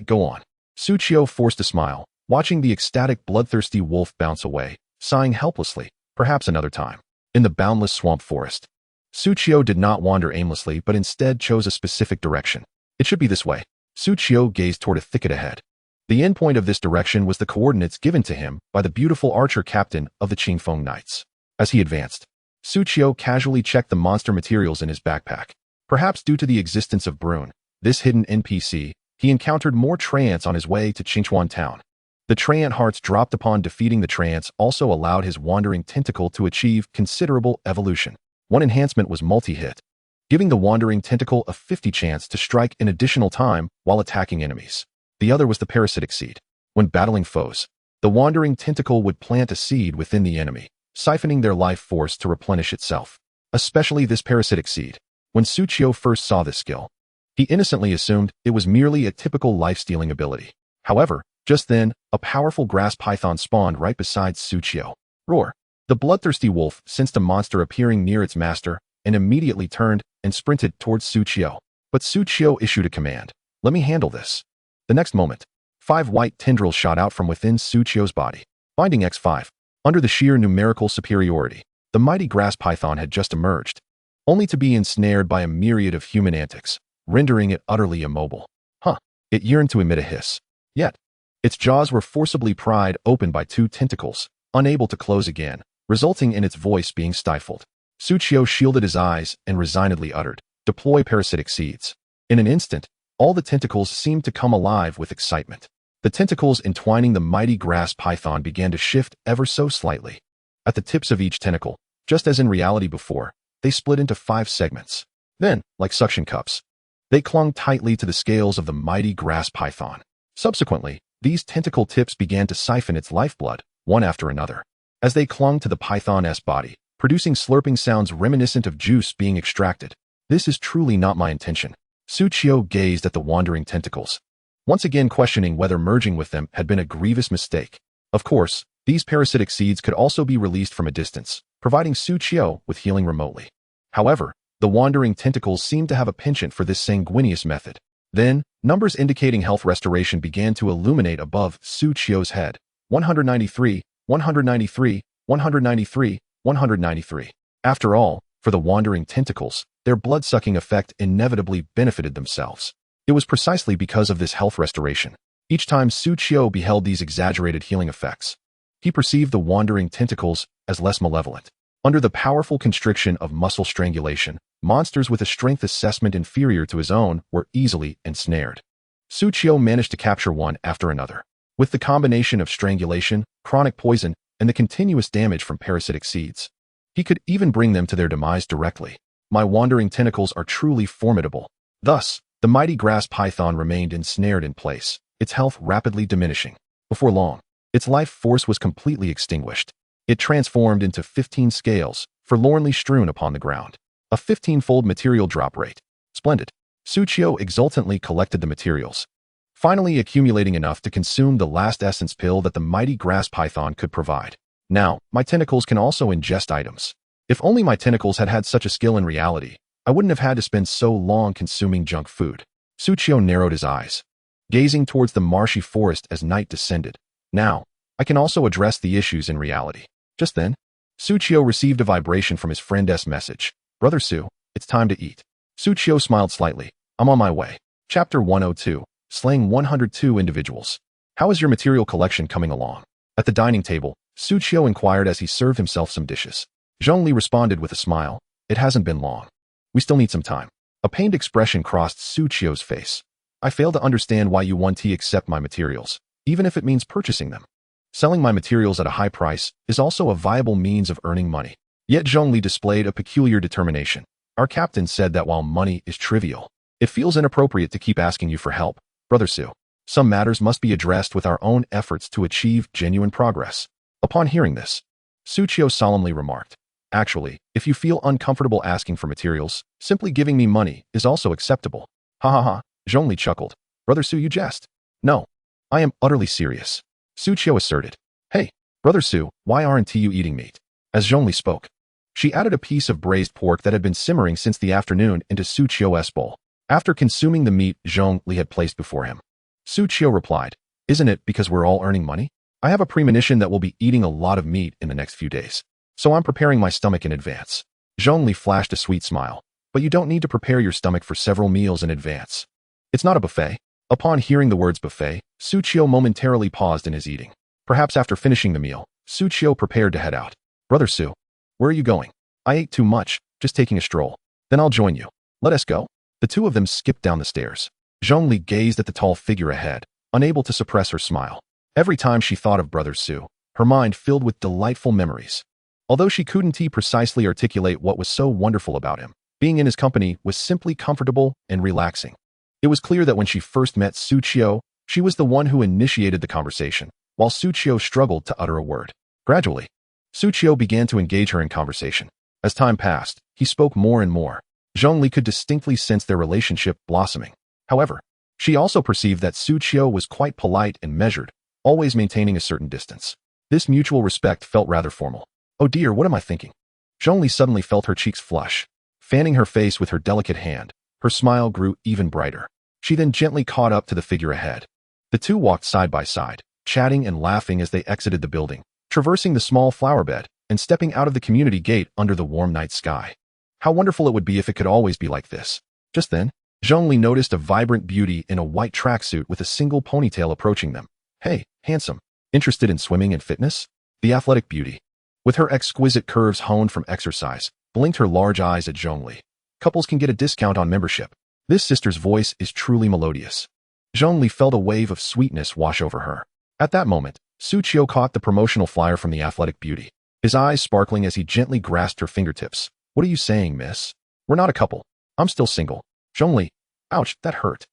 go on. Suqiu forced a smile, watching the ecstatic bloodthirsty wolf bounce away, sighing helplessly, perhaps another time. In the boundless swamp forest, Suqiu did not wander aimlessly but instead chose a specific direction. It should be this way. Suqiu gazed toward a thicket ahead. The endpoint of this direction was the coordinates given to him by the beautiful archer captain of the Qingfeng Knights. As he advanced, Suqiu casually checked the monster materials in his backpack. Perhaps due to the existence of Brune, this hidden NPC, he encountered more Treants on his way to Qingchuan Town. The Treant hearts dropped upon defeating the Treants also allowed his wandering tentacle to achieve considerable evolution. One enhancement was multi-hit, giving the wandering tentacle a 50 chance to strike an additional time while attacking enemies. The other was the parasitic seed. When battling foes, the wandering tentacle would plant a seed within the enemy, siphoning their life force to replenish itself. Especially this parasitic seed. When Suqiu first saw this skill, he innocently assumed it was merely a typical life-stealing ability. However, just then, a powerful grass python spawned right beside Suqiu. Roar! The bloodthirsty wolf sensed a monster appearing near its master and immediately turned and sprinted towards Suqiu. But Suqiu issued a command. Let me handle this. The next moment, 5 white tendrils shot out from within Suqiu's body. Binding X5. Under the sheer numerical superiority, the mighty grass python had just emerged, only to be ensnared by a myriad of human antics, rendering it utterly immobile. It yearned to emit a hiss. Yet, its jaws were forcibly pried open by 2 tentacles, unable to close again, resulting in its voice being stifled. Suqiu shielded his eyes and resignedly uttered, "Deploy parasitic seeds." In an instant, all the tentacles seemed to come alive with excitement. The tentacles entwining the mighty grass python began to shift ever so slightly. At the tips of each tentacle, just as in reality before, they split into 5 segments. Then, like suction cups, they clung tightly to the scales of the mighty grass python. Subsequently, these tentacle tips began to siphon its lifeblood, one after another, as they clung to the python's body, producing slurping sounds reminiscent of juice being extracted. This is truly not my intention. Suqiu gazed at the wandering tentacles, once again questioning whether merging with them had been a grievous mistake. Of course, these parasitic seeds could also be released from a distance, providing Suqiu with healing remotely. However, the wandering tentacles seemed to have a penchant for this sanguineous method. Then, numbers indicating health restoration began to illuminate above Suqiu's head. 193, 193, 193, 193. After all, for the wandering tentacles, their blood-sucking effect inevitably benefited themselves. It was precisely because of this health restoration. Each time Suqiu beheld these exaggerated healing effects, he perceived the wandering tentacles as less malevolent. Under the powerful constriction of muscle strangulation, monsters with a strength assessment inferior to his own were easily ensnared. Suqiu managed to capture one after another. With the combination of strangulation, chronic poison, and the continuous damage from parasitic seeds, he could even bring them to their demise directly. My wandering tentacles are truly formidable. Thus, the mighty grass python remained ensnared in place, its health rapidly diminishing. Before long, its life force was completely extinguished. It transformed into 15 scales, forlornly strewn upon the ground. A 15-fold material drop rate. Splendid. Suqiu exultantly collected the materials, finally accumulating enough to consume the last essence pill that the mighty grass python could provide. Now, my tentacles can also ingest items. If only my tentacles had had such a skill in reality, I wouldn't have had to spend so long consuming junk food. Suqiu narrowed his eyes, gazing towards the marshy forest as night descended. Now, I can also address the issues in reality. Just then, Suqiu received a vibration from his friend's message. Brother Su, it's time to eat. Su Qiu smiled slightly. I'm on my way. Chapter 102. Slaying 102 individuals. How is your material collection coming along? At the dining table, Su Qiu inquired as he served himself some dishes. Zhongli responded with a smile. It hasn't been long. We still need some time. A pained expression crossed Su Qiu's face. I fail to understand why you want to accept my materials, even if it means purchasing them. Selling my materials at a high price is also a viable means of earning money. Yet Zhongli displayed a peculiar determination. Our captain said that while money is trivial, it feels inappropriate to keep asking you for help, Brother Su. Some matters must be addressed with our own efforts to achieve genuine progress. Upon hearing this, Su Qiu solemnly remarked, actually, if you feel uncomfortable asking for materials, simply giving me money is also acceptable. Ha ha ha, Zhongli chuckled. Brother Su, you jest. No, I am utterly serious. Su Qiu asserted. Hey, Brother Su, why aren't you eating meat? As Zhongli spoke, she added a piece of braised pork that had been simmering since the afternoon into Su Qiu's bowl. After consuming the meat Zhongli had placed before him, Su Qiu replied, isn't it because we're all earning money? I have a premonition that we'll be eating a lot of meat in the next few days, so I'm preparing my stomach in advance. Zhongli flashed a sweet smile. But you don't need to prepare your stomach for several meals in advance. It's not a buffet. Upon hearing the words buffet, Su Qiu momentarily paused in his eating. Perhaps after finishing the meal, Su Qiu prepared to head out. Brother Su, where are you going? I ate too much, just taking a stroll. Then I'll join you. Let us go. The two of them skipped down the stairs. Zhongli gazed at the tall figure ahead, unable to suppress her smile. Every time she thought of Brother Su, her mind filled with delightful memories. Although she couldn't precisely articulate what was so wonderful about him, being in his company was simply comfortable and relaxing. It was clear that when she first met Su Qiu, she was the one who initiated the conversation, while Su Qiu struggled to utter a word. Gradually, Su Qiu began to engage her in conversation. As time passed, he spoke more and more. Zhongli could distinctly sense their relationship blossoming. However, she also perceived that Su Qiu was quite polite and measured, always maintaining a certain distance. This mutual respect felt rather formal. Oh dear, what am I thinking? Zhongli suddenly felt her cheeks flush. Fanning her face with her delicate hand, her smile grew even brighter. She then gently caught up to the figure ahead. The two walked side by side, chatting and laughing as they exited the building, traversing the small flower bed and stepping out of the community gate under the warm night sky. How wonderful it would be if it could always be like this. Just then, Zhongli noticed a vibrant beauty in a white tracksuit with a single ponytail approaching them. Hey, handsome. Interested in swimming and fitness? The athletic beauty, with her exquisite curves honed from exercise, blinked her large eyes at Zhongli. Couples can get a discount on membership. This sister's voice is truly melodious. Zhongli felt a wave of sweetness wash over her. At that moment, Su Qiu caught the promotional flyer from the athletic beauty, his eyes sparkling as he gently grasped her fingertips. What are you saying, miss? We're not a couple. I'm still single. Zhongli. Ouch, that hurt.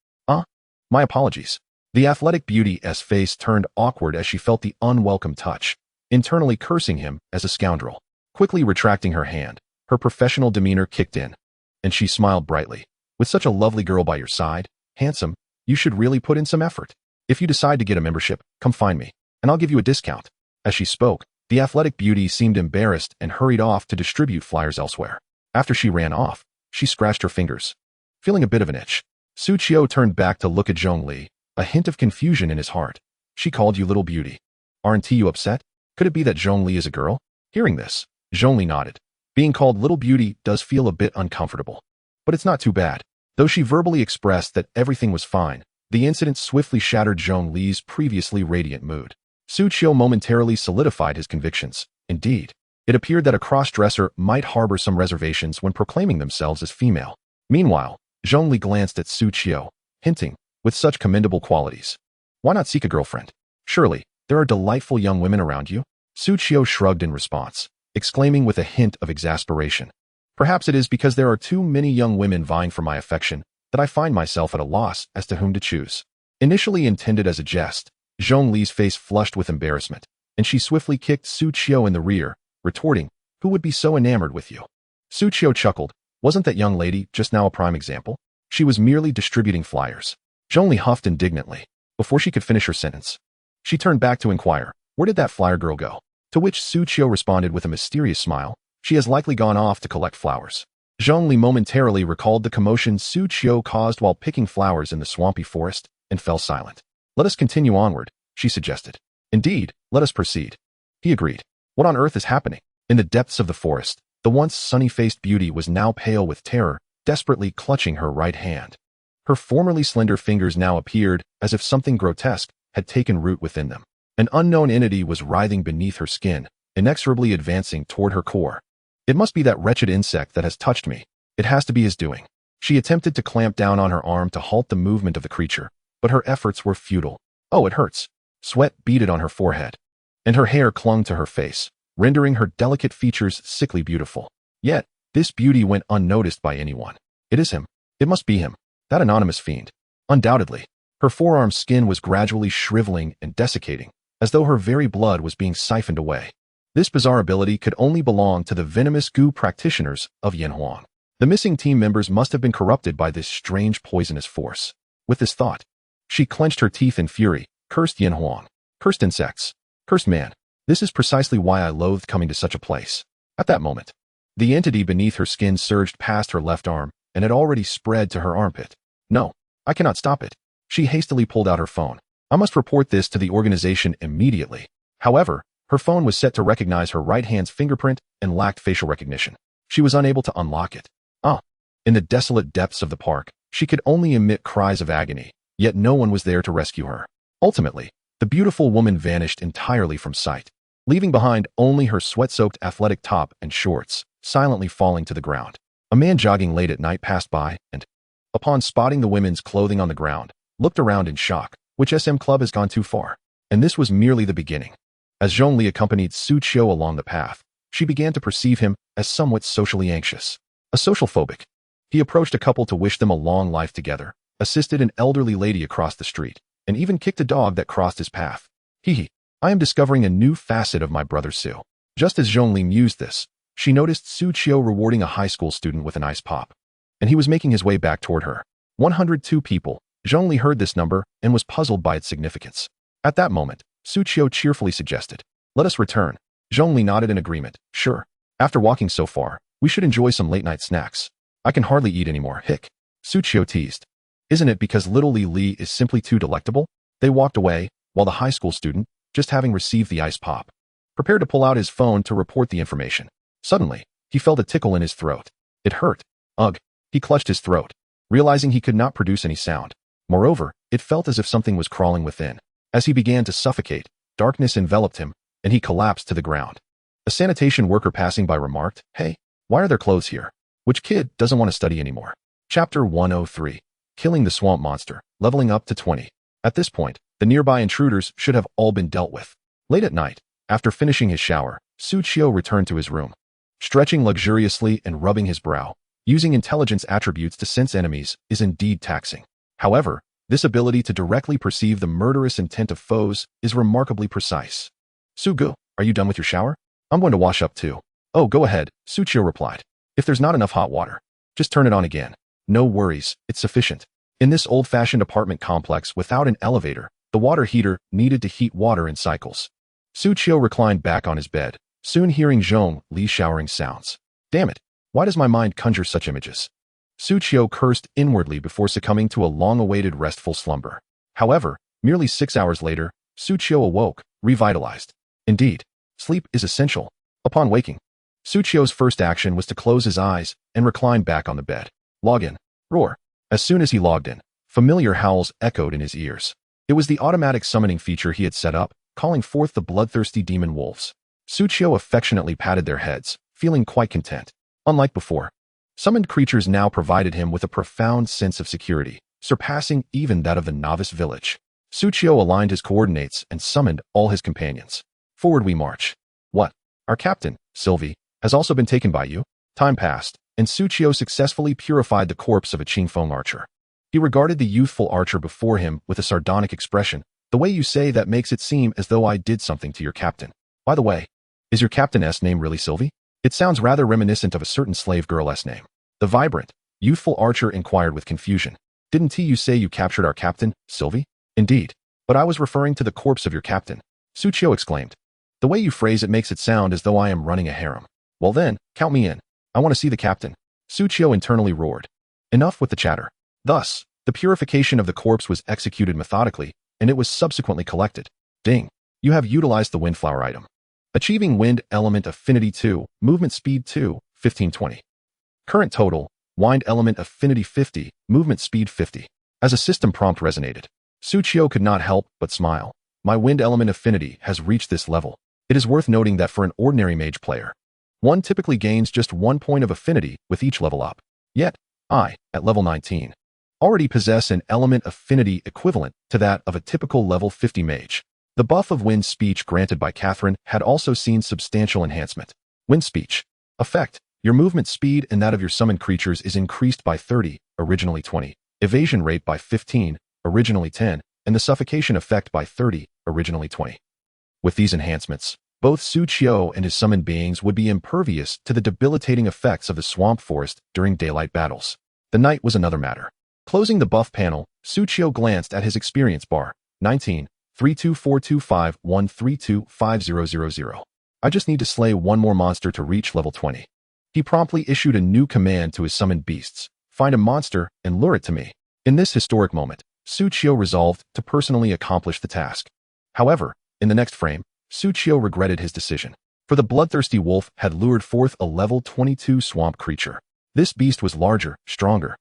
My apologies. The athletic beauty's face turned awkward as she felt the unwelcome touch, internally cursing him as a scoundrel. Quickly retracting her hand, her professional demeanor kicked in, and she smiled brightly. With such a lovely girl by your side, handsome, you should really put in some effort. If you decide to get a membership, come find me, and I'll give you a discount. As she spoke, the athletic beauty seemed embarrassed and hurried off to distribute flyers elsewhere. After she ran off, she scratched her fingers, feeling a bit of an itch. Su Qiu turned back to look at Zhongli, a hint of confusion in his heart. She called you little beauty. Aren't you upset? Could it be that Zhongli is a girl? Hearing this, Zhongli nodded. Being called little beauty does feel a bit uncomfortable. But it's not too bad. Though she verbally expressed that everything was fine, the incident swiftly shattered Zhongli's previously radiant mood. Su Qiu momentarily solidified his convictions. Indeed, it appeared that a cross-dresser might harbor some reservations when proclaiming themselves as female. Meanwhile, Zhongli glanced at Su Qiu, hinting, with such commendable qualities, why not seek a girlfriend? Surely, there are delightful young women around you? Su Qiu shrugged in response, exclaiming with a hint of exasperation. Perhaps it is because there are too many young women vying for my affection that I find myself at a loss as to whom to choose. Initially intended as a jest, Zhongli's face flushed with embarrassment, and she swiftly kicked Su Qiu in the rear, retorting, who would be so enamored with you? Su Qiu chuckled. Wasn't that young lady just now a prime example? She was merely distributing flyers. Zhongli huffed indignantly. Before she could finish her sentence, she turned back to inquire, where did that flyer girl go? To which Su Qiu responded with a mysterious smile, she has likely gone off to collect flowers. Zhongli momentarily recalled the commotion Su Qiu caused while picking flowers in the swampy forest, and fell silent. Let us continue onward, she suggested. Indeed, let us proceed. He agreed. What on earth is happening? In the depths of the forest, the once sunny-faced beauty was now pale with terror desperately clutching her right hand. Her formerly slender fingers now appeared as if something grotesque had taken root within them. An unknown entity was writhing beneath her skin, inexorably advancing toward her core. It must be that wretched insect that has touched me. It has to be his doing. She attempted to clamp down on her arm to halt the movement of the creature, but her efforts were futile. Oh, it hurts. Sweat beaded on her forehead, and her hair clung to her face, rendering her delicate features sickly beautiful. Yet, this beauty went unnoticed by anyone. It is him. It must be him. That anonymous fiend. Undoubtedly. Her forearm's skin was gradually shriveling and desiccating, as though her very blood was being siphoned away. This bizarre ability could only belong to the venomous goo practitioners of Yanhuang. The missing team members must have been corrupted by this strange poisonous force. With this thought, she clenched her teeth in fury. Cursed Yanhuang. Cursed insects. Cursed man. This is precisely why I loathed coming to such a place. At that moment, the entity beneath her skin surged past her left arm and had already spread to her armpit. No, I cannot stop it. She hastily pulled out her phone. I must report this to the organization immediately. However, her phone was set to recognize her right hand's fingerprint and lacked facial recognition. She was unable to unlock it. In the desolate depths of the park, she could only emit cries of agony, yet no one was there to rescue her. Ultimately, the beautiful woman vanished entirely from sight, leaving behind only her sweat-soaked athletic top and shorts, silently falling to the ground. A man jogging late at night passed by and, upon spotting the women's clothing on the ground, looked around in shock. Which SM club has gone too far? And this was merely the beginning. As Zhongli accompanied Su Qiu along the path, she began to perceive him as somewhat socially anxious. A social phobic. He approached a couple to wish them a long life together, assisted an elderly lady across the street, and even kicked a dog that crossed his path. Hee. I am discovering a new facet of my brother Su. Just as Zhongli mused this, she noticed Su Qiu rewarding a high school student with an ice pop, and he was making his way back toward her. 102 people. Zhongli heard this number and was puzzled by its significance. At that moment, Su Qiu cheerfully suggested, "Let us return." Zhongli nodded in agreement. Sure. After walking so far, we should enjoy some late-night snacks. I can hardly eat anymore. Hick. Su Qiu teased. Isn't it because little Li Li is simply too delectable? They walked away, while the high school student, just having received the ice pop, prepared to pull out his phone to report the information. Suddenly, he felt a tickle in his throat. It hurt. Ugh. He clutched his throat, realizing he could not produce any sound. Moreover, it felt as if something was crawling within. As he began to suffocate, darkness enveloped him, and he collapsed to the ground. A sanitation worker passing by remarked, "Hey, why are there clothes here? Which kid doesn't want to study anymore?" Chapter 103. Killing the Swamp Monster, leveling up to 20. At this point, the nearby intruders should have all been dealt with. Late at night, after finishing his shower, Su Qiu returned to his room. Stretching luxuriously and rubbing his brow, using intelligence attributes to sense enemies is indeed taxing. However, this ability to directly perceive the murderous intent of foes is remarkably precise. Su Gu, are you done with your shower? I'm going to wash up too. Oh, go ahead, Su Qiu replied. If there's not enough hot water, just turn it on again. No worries, it's sufficient. In this old-fashioned apartment complex without an elevator, the water heater needed to heat water in cycles. Su Qiu reclined back on his bed, soon hearing Zhong Li's showering sounds. Damn it, why does my mind conjure such images? Su Qiu cursed inwardly before succumbing to a long-awaited restful slumber. However, merely 6 hours later, Su Qiu awoke, revitalized. Indeed, sleep is essential. Upon waking, Su Qiu's first action was to close his eyes and recline back on the bed. Log in. Roar. As soon as he logged in, familiar howls echoed in his ears. It was the automatic summoning feature he had set up, calling forth the bloodthirsty demon wolves. Su Qiu affectionately patted their heads, feeling quite content. Unlike before, summoned creatures now provided him with a profound sense of security, surpassing even that of the novice village. Su Qiu aligned his coordinates and summoned all his companions. Forward we march. What? Our captain, Sylvie, has also been taken by you? Time passed, and Su Qiu successfully purified the corpse of a Qingfeng archer. He regarded the youthful archer before him with a sardonic expression. The way you say that makes it seem as though I did something to your captain. By the way, is your captain's name really Sylvie? It sounds rather reminiscent of a certain slave girl's name. The vibrant, youthful archer inquired with confusion. Didn't you say you captured our captain, Sylvie? Indeed, but I was referring to the corpse of your captain. Su Qiu exclaimed. The way you phrase it makes it sound as though I am running a harem. Well then, count me in. I want to see the captain. Su Qiu internally roared. Enough with the chatter. Thus, the purification of the corpse was executed methodically, and it was subsequently collected. Ding. You have utilized the windflower item. Achieving wind element affinity 2, movement speed 2, 1520. Current total, wind element affinity 50, movement speed 50. As a system prompt resonated, Suchio could not help but smile. My wind element affinity has reached this level. It is worth noting that for an ordinary mage player, one typically gains just 1 point of affinity with each level up. Yet, I, at level 19, already possess an element affinity equivalent to that of a typical level 50 mage. The buff of wind speech granted by Catherine had also seen substantial enhancement. Wind speech. Effect. Your movement speed and that of your summoned creatures is increased by 30, originally 20, evasion rate by 15, originally 10, and the suffocation effect by 30, originally 20. With these enhancements, both Suchio and his summoned beings would be impervious to the debilitating effects of the swamp forest during daylight battles. The night was another matter. Closing the buff panel, Suchio glanced at his experience bar. 19, 32425132500. I just need to slay one more monster to reach level 20. He promptly issued a new command to his summoned beasts. Find a monster and lure it to me. In this historic moment, Suchio resolved to personally accomplish the task. However, in the next frame, Suchio regretted his decision, for the bloodthirsty wolf had lured forth a level 22 swamp creature. This beast was larger, stronger,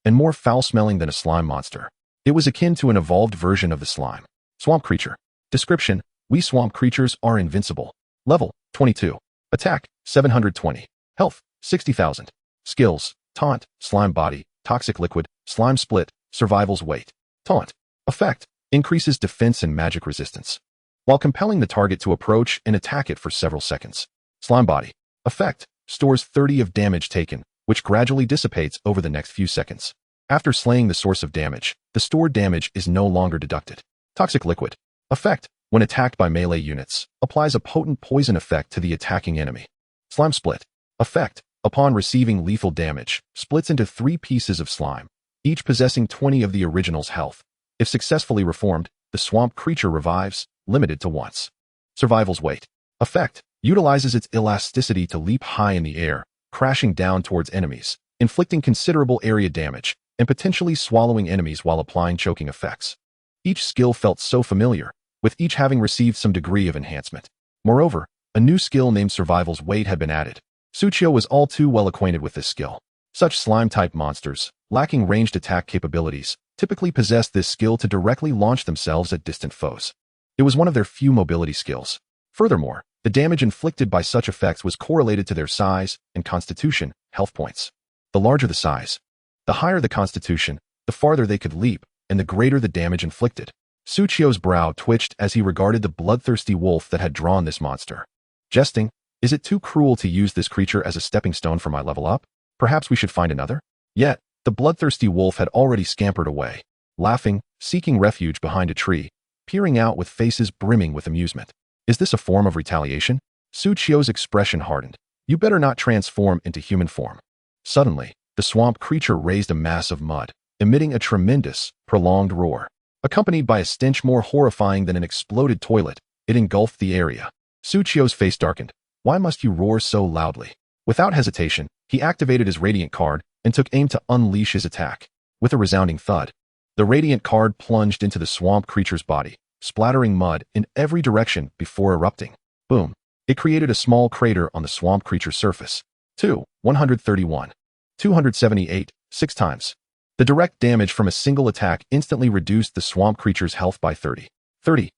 and more foul-smelling than a slime monster. It was akin to an evolved version of the slime. Swamp creature. Description: we swamp creatures are invincible. Level 22. Attack 720. Health 60,000. Skills: Taunt, Slime Body, Toxic Liquid, Slime Split, Survival's Weight. Taunt. Effect: increases defense and magic resistance, while compelling the target to approach and attack it for several seconds. Slime Body. Effect: stores 30 of damage taken, which gradually dissipates over the next few seconds. After slaying the source of damage, the stored damage is no longer deducted. Toxic Liquid. Effect: when attacked by melee units, applies a potent poison effect to the attacking enemy. Slime Split. Effect: upon receiving lethal damage, splits into 3 pieces of slime, each possessing 20 of the original's health. If successfully reformed, the swamp creature revives, limited to once. Survival's Weight. Effect: utilizes its elasticity to leap high in the air, crashing down towards enemies, inflicting considerable area damage, and potentially swallowing enemies while applying choking effects. Each skill felt so familiar, with each having received some degree of enhancement. Moreover, a new skill named Survival's Weight had been added. Suchio was all too well acquainted with this skill. Such slime-type monsters, lacking ranged attack capabilities, typically possessed this skill to directly launch themselves at distant foes. It was one of their few mobility skills. Furthermore, the damage inflicted by such effects was correlated to their size and constitution, health points. The larger the size, the higher the constitution, the farther they could leap, and the greater the damage inflicted. Suchio's brow twitched as he regarded the bloodthirsty wolf that had drawn this monster. Jesting, is it too cruel to use this creature as a stepping stone for my level up? Perhaps we should find another? Yet, the bloodthirsty wolf had already scampered away, laughing, seeking refuge behind a tree, peering out with faces brimming with amusement. Is this a form of retaliation? Suchio's expression hardened. You better not transform into human form. Suddenly, the swamp creature raised a mass of mud, emitting a tremendous, prolonged roar. Accompanied by a stench more horrifying than an exploded toilet, it engulfed the area. Suchio's face darkened. Why must you roar so loudly? Without hesitation, he activated his radiant card and took aim to unleash his attack. With a resounding thud, the radiant card plunged into the swamp creature's body, splattering mud in every direction before erupting. Boom. It created a small crater on the swamp creature's surface. 131. 278, 6 times. The direct damage from a single attack instantly reduced the swamp creature's health by 30. 30.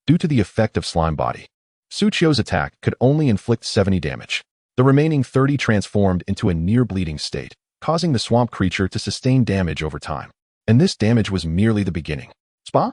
Due to the effect of Slime Body, Suchio's attack could only inflict 70 damage. The remaining 30 transformed into a near-bleeding state, causing the swamp creature to sustain damage over time. And this damage was merely the beginning. Spa?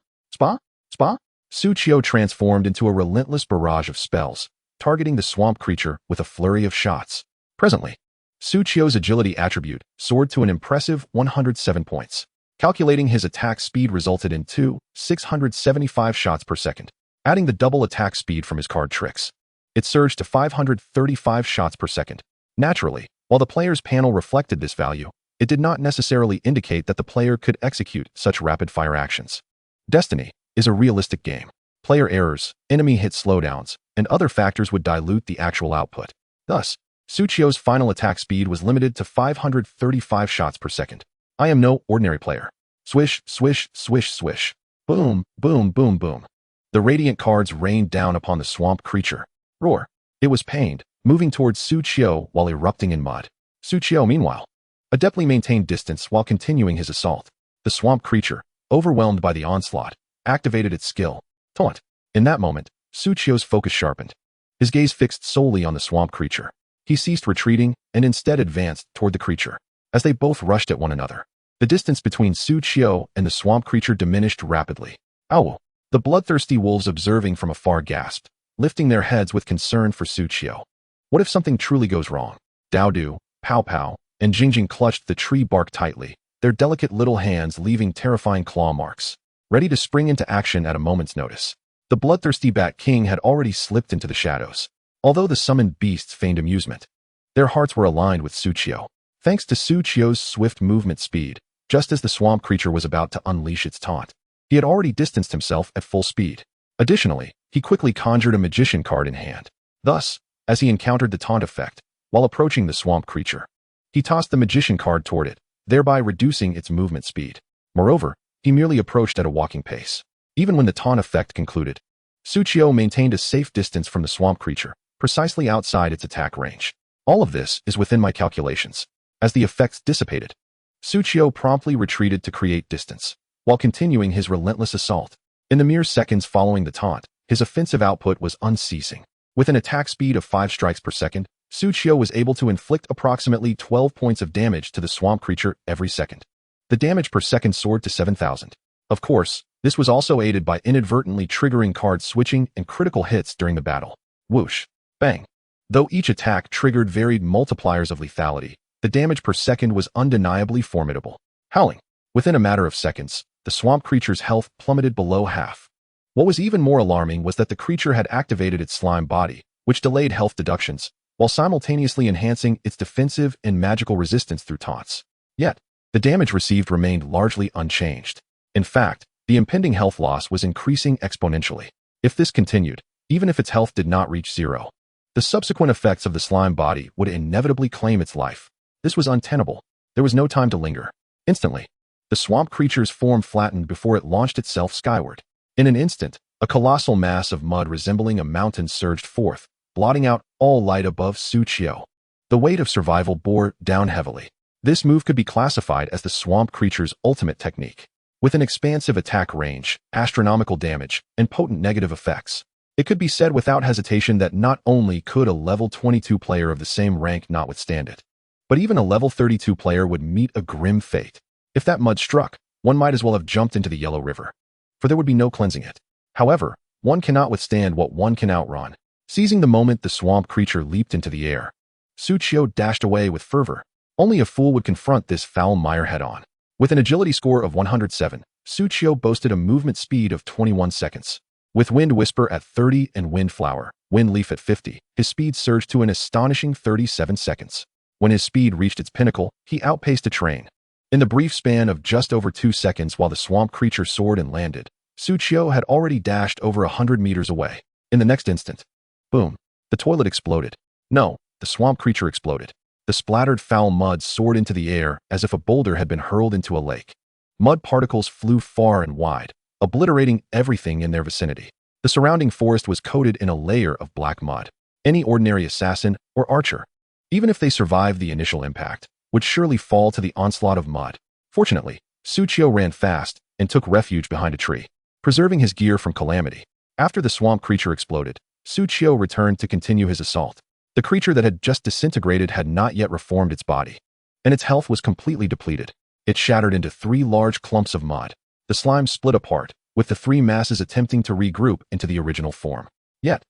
Suchio transformed into a relentless barrage of spells, targeting the swamp creature with a flurry of shots. Presently, Suchio's agility attribute soared to an impressive 107 points. Calculating his attack speed resulted in 675 shots per second, adding the double attack speed from his card tricks. It surged to 535 shots per second. Naturally, while the player's panel reflected this value, it did not necessarily indicate that the player could execute such rapid-fire actions. Destiny is a realistic game. Player errors, enemy hit slowdowns, and other factors would dilute the actual output. Thus, Suchio's final attack speed was limited to 535 shots per second. I am no ordinary player. Swish, swish, swish, swish. Boom, boom, boom, boom. The radiant cards rained down upon the swamp creature. Roar. It was pained, moving towards Suchio while erupting in mud. Suchio, meanwhile, adeptly maintained distance while continuing his assault. The swamp creature, overwhelmed by the onslaught, activated its skill, Taunt. In that moment, Tsuchiyo's focus sharpened. His gaze fixed solely on the swamp creature. He ceased retreating and instead advanced toward the creature. As they both rushed at one another, the distance between Tsuchiyo and the swamp creature diminished rapidly. Ow! The bloodthirsty wolves observing from afar gasped, lifting their heads with concern for Tsuchiyo. What if something truly goes wrong? Daodu, Pow Pow, and Jingjing clutched the tree bark tightly, their delicate little hands leaving terrifying claw marks, ready to spring into action at a moment's notice. The bloodthirsty Bat King had already slipped into the shadows. Although the summoned beasts feigned amusement, their hearts were aligned with Tsuchiyo. Thanks to Tsuchiyo's swift movement speed, just as the swamp creature was about to unleash its taunt, he had already distanced himself at full speed. Additionally, he quickly conjured a magician card in hand. Thus, as he encountered the taunt effect, while approaching the swamp creature, he tossed the magician card toward it, thereby reducing its movement speed. Moreover, he merely approached at a walking pace. Even when the taunt effect concluded, Tsuchiyo maintained a safe distance from the swamp creature, precisely outside its attack range. All of this is within my calculations. As the effects dissipated, Tsuchiyo promptly retreated to create distance, while continuing his relentless assault. In the mere seconds following the taunt, his offensive output was unceasing. With an attack speed of 5 strikes per second, Tsuchiyo was able to inflict approximately 12 points of damage to the swamp creature every second. The damage per second soared to 7,000. Of course, this was also aided by inadvertently triggering card switching and critical hits during the battle. Whoosh. Bang. Though each attack triggered varied multipliers of lethality, the damage per second was undeniably formidable. Howling. Within a matter of seconds, the swamp creature's health plummeted below half. What was even more alarming was that the creature had activated its slime body, which delayed health deductions, while simultaneously enhancing its defensive and magical resistance through taunts. Yet, the damage received remained largely unchanged. In fact, the impending health loss was increasing exponentially. If this continued, even if its health did not reach zero, the subsequent effects of the slime body would inevitably claim its life. This was untenable. There was no time to linger. Instantly, the swamp creature's form flattened before it launched itself skyward. In an instant, a colossal mass of mud resembling a mountain surged forth, blotting out all light above Tsuchiyo. The weight of survival bore down heavily. This move could be classified as the swamp creature's ultimate technique. With an expansive attack range, astronomical damage, and potent negative effects, it could be said without hesitation that not only could a level 22 player of the same rank not withstand it, but even a level 32 player would meet a grim fate. If that mud struck, one might as well have jumped into the Yellow River, for there would be no cleansing it. However, one cannot withstand what one can outrun. Seizing the moment the swamp creature leaped into the air, Tsuchiyo dashed away with fervor. Only a fool would confront this foul mire head-on. With an agility score of 107, Tsuchiyo boasted a movement speed of 21 seconds. With Wind Whisper at 30 and Wind Flower, Wind Leaf at 50, his speed surged to an astonishing 37 seconds. When his speed reached its pinnacle, he outpaced a train. In the brief span of just over 2 seconds while the swamp creature soared and landed, Tsuchiyo had already dashed over 100 meters away. In the next instant, boom, the toilet exploded. No, the swamp creature exploded. The splattered foul mud soared into the air as if a boulder had been hurled into a lake. Mud particles flew far and wide, obliterating everything in their vicinity. The surrounding forest was coated in a layer of black mud. Any ordinary assassin or archer, even if they survived the initial impact, would surely fall to the onslaught of mud. Fortunately, Tsuchiyo ran fast and took refuge behind a tree, preserving his gear from calamity. After the swamp creature exploded, Tsuchiyo returned to continue his assault. The creature that had just disintegrated had not yet reformed its body, and its health was completely depleted. It shattered into 3 large clumps of mud. The slime split apart, with the 3 masses attempting to regroup into the original form. Yet,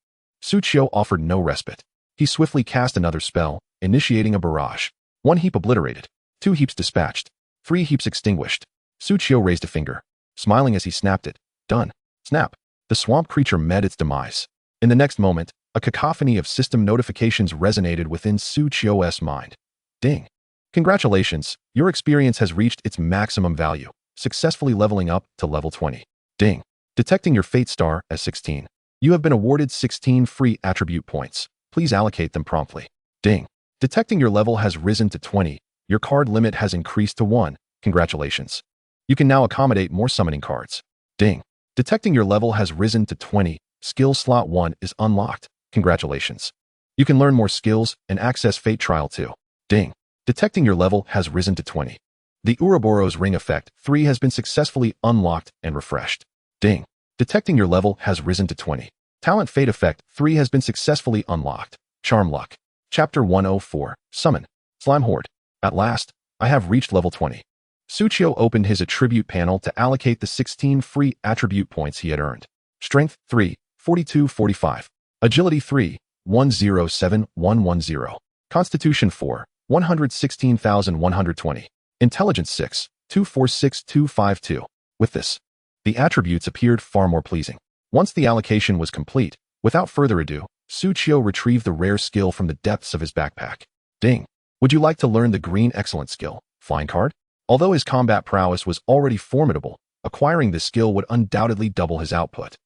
Tsuchiyo offered no respite. He swiftly cast another spell, initiating a barrage. 1 heap obliterated, 2 heaps dispatched, 3 heaps extinguished. Tsuchiyo raised a finger, smiling as he snapped it. Done. Snap. The swamp creature met its demise. In the next moment, a cacophony of system notifications resonated within Tsuchiyo's mind. Ding. Congratulations, your experience has reached its maximum value, successfully leveling up to level 20. Ding. Detecting your fate star as 16. You have been awarded 16 free attribute points. Please allocate them promptly. Ding. Detecting your level has risen to 20. Your card limit has increased to 1. Congratulations. You can now accommodate more summoning cards. Ding. Detecting your level has risen to 20. Skill slot 1 is unlocked. Congratulations. You can learn more skills and access Fate Trial 2. Ding. Detecting your level has risen to 20. The Ouroboros Ring Effect 3 has been successfully unlocked and refreshed. Ding. Detecting your level has risen to 20. Talent Fate Effect 3 has been successfully unlocked. Charm Luck. Chapter 104. Summon. Slime Horde. At last, I have reached level 20. Suchio opened his attribute panel to allocate the 16 free attribute points he had earned. Strength 3, 4245. Agility 3, 107110. Constitution 4, 116,120. Intelligence 6, 246252. With this, the attributes appeared far more pleasing. Once the allocation was complete, without further ado, Suchio retrieved the rare skill from the depths of his backpack. Ding. Would you like to learn the green excellent skill, Flying Card? Although his combat prowess was already formidable, acquiring this skill would undoubtedly double his output.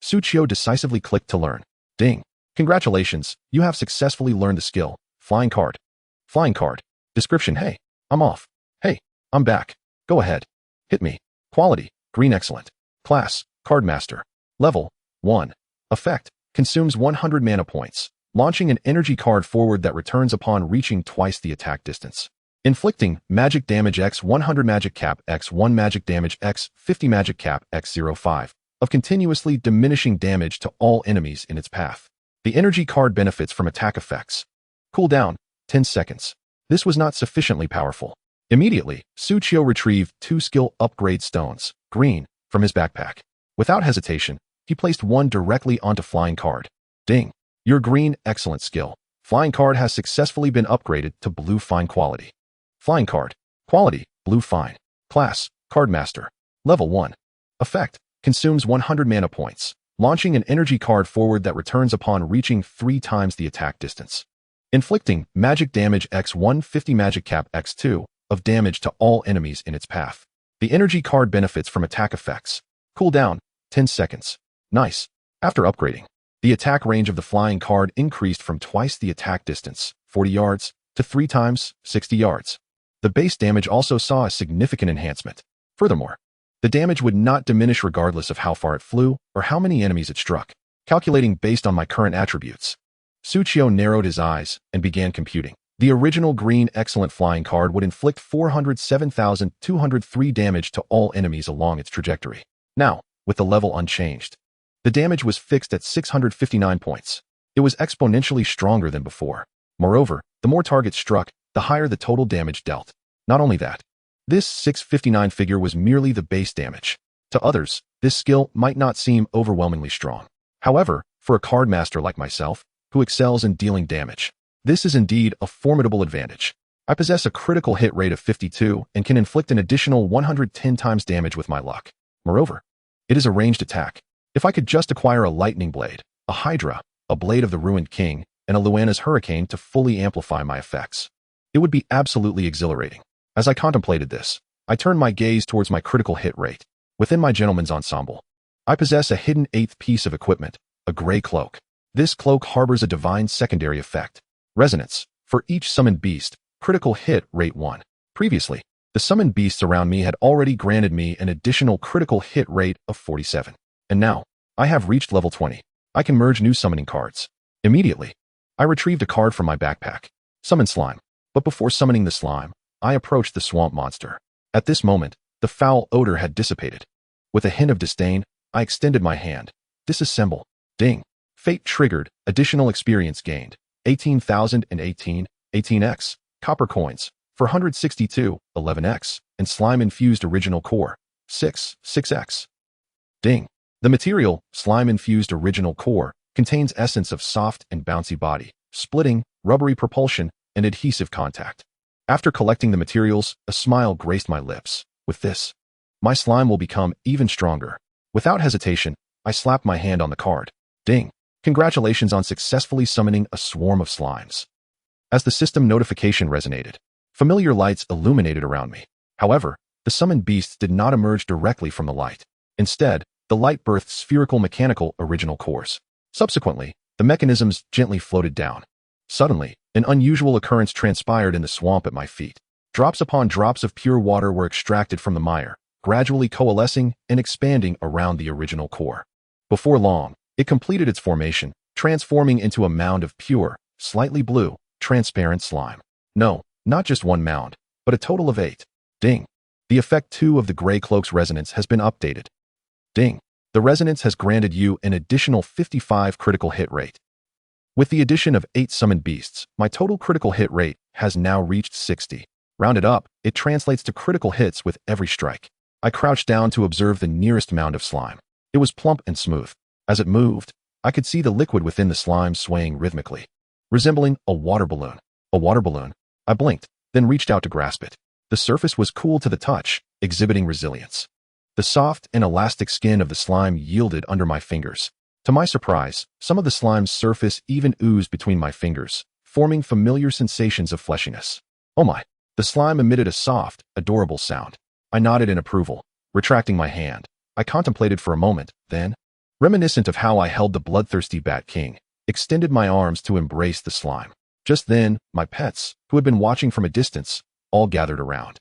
Suchio decisively clicked to learn. Ding. Congratulations, you have successfully learned the skill, Flying Card. Flying Card. Description: Hey, I'm off. Hey, I'm back. Go ahead. Hit me. Quality: Green Excellent. Class: Cardmaster. Level: 1. Effect: Consumes 100 mana points, launching an energy card forward that returns upon reaching twice the attack distance. Inflicting magic damage x 100 magic cap x 1 magic damage x 50 magic cap x 05 of continuously diminishing damage to all enemies in its path. The energy card benefits from attack effects. Cooldown: 10 seconds. This was not sufficiently powerful. Immediately, Suchio retrieved 2 skill upgrade stones, green, from his backpack. Without hesitation, he placed one directly onto Flying Card. Ding. Your green excellent skill, Flying Card, has successfully been upgraded to blue fine quality. Flying Card. Quality: Blue Fine. Class: Cardmaster. Level 1. Effect: Consumes 100 mana points, launching an energy card forward that returns upon reaching 3 times the attack distance. Inflicting magic damage x 150 magic cap x2 of damage to all enemies in its path. The energy card benefits from attack effects. Cooldown: 10 seconds. Nice. After upgrading, the attack range of the Flying Card increased from twice the attack distance, 40 yards, to 3 times, 60 yards. The base damage also saw a significant enhancement. Furthermore, the damage would not diminish regardless of how far it flew or how many enemies it struck, calculating based on my current attributes. Suchio narrowed his eyes and began computing. The original green excellent Flying Card would inflict 407,203 damage to all enemies along its trajectory. Now, with the level unchanged, the damage was fixed at 659 points. It was exponentially stronger than before. Moreover, the more targets struck, the higher the total damage dealt. Not only that, this 659 figure was merely the base damage. To others, this skill might not seem overwhelmingly strong. However, for a card master like myself, who excels in dealing damage, this is indeed a formidable advantage. I possess a critical hit rate of 52 and can inflict an additional 110 times damage with my luck. Moreover, it is a ranged attack. If I could just acquire a lightning blade, a hydra, a blade of the ruined king, and a Luana's hurricane to fully amplify my effects, it would be absolutely exhilarating. As I contemplated this, I turned my gaze towards my critical hit rate. Within my gentleman's ensemble, I possess a hidden 8th piece of equipment, a gray cloak. This cloak harbors a divine secondary effect. Resonance. For each summoned beast, critical hit rate 1. Previously, the summoned beasts around me had already granted me an additional critical hit rate of 47. And now, I have reached level 20. I can merge new summoning cards. Immediately, I retrieved a card from my backpack. Summon Slime. But before summoning the slime, I approached the swamp monster. At this moment, the foul odor had dissipated. With a hint of disdain, I extended my hand. Disassemble. Ding. Fate triggered. Additional experience gained. 18,018, 18x. Copper coins. 462, 11x. And slime-infused original core. 6x. Ding. The material, slime-infused original core, contains essence of soft and bouncy body, splitting, rubbery propulsion, and adhesive contact. After collecting the materials, a smile graced my lips. With this, my slime will become even stronger. Without hesitation, I slapped my hand on the card. Ding. Congratulations on successfully summoning a swarm of slimes. As the system notification resonated, familiar lights illuminated around me. However, the summoned beasts did not emerge directly from the light. Instead, the light birthed spherical mechanical original cores. Subsequently, the mechanisms gently floated down. Suddenly, an unusual occurrence transpired in the swamp at my feet. Drops upon drops of pure water were extracted from the mire, gradually coalescing and expanding around the original core. Before long, it completed its formation, transforming into a mound of pure, slightly blue, transparent slime. No, Not just one mound, but a total of 8. Ding. The effect 2 of the Gray Cloak's resonance has been updated. Ding. The resonance has granted you an additional 55 critical hit rate. With the addition of 8 summoned beasts, my total critical hit rate has now reached 60. Rounded up, it translates to critical hits with every strike. I crouched down to observe the nearest mound of slime. It was plump and smooth. As it moved, I could see the liquid within the slime swaying rhythmically, resembling a water balloon. A water balloon? I blinked, then reached out to grasp it. The surface was cool to the touch, exhibiting resilience. The soft and elastic skin of the slime yielded under my fingers. To my surprise, some of the slime's surface even oozed between my fingers, forming familiar sensations of fleshiness. Oh my! The slime emitted a soft, adorable sound. I nodded in approval, retracting my hand. I contemplated for a moment, then, reminiscent of how I held the bloodthirsty Bat King, extended my arms to embrace the slime. Just then, my pets, who had been watching from a distance, all gathered around.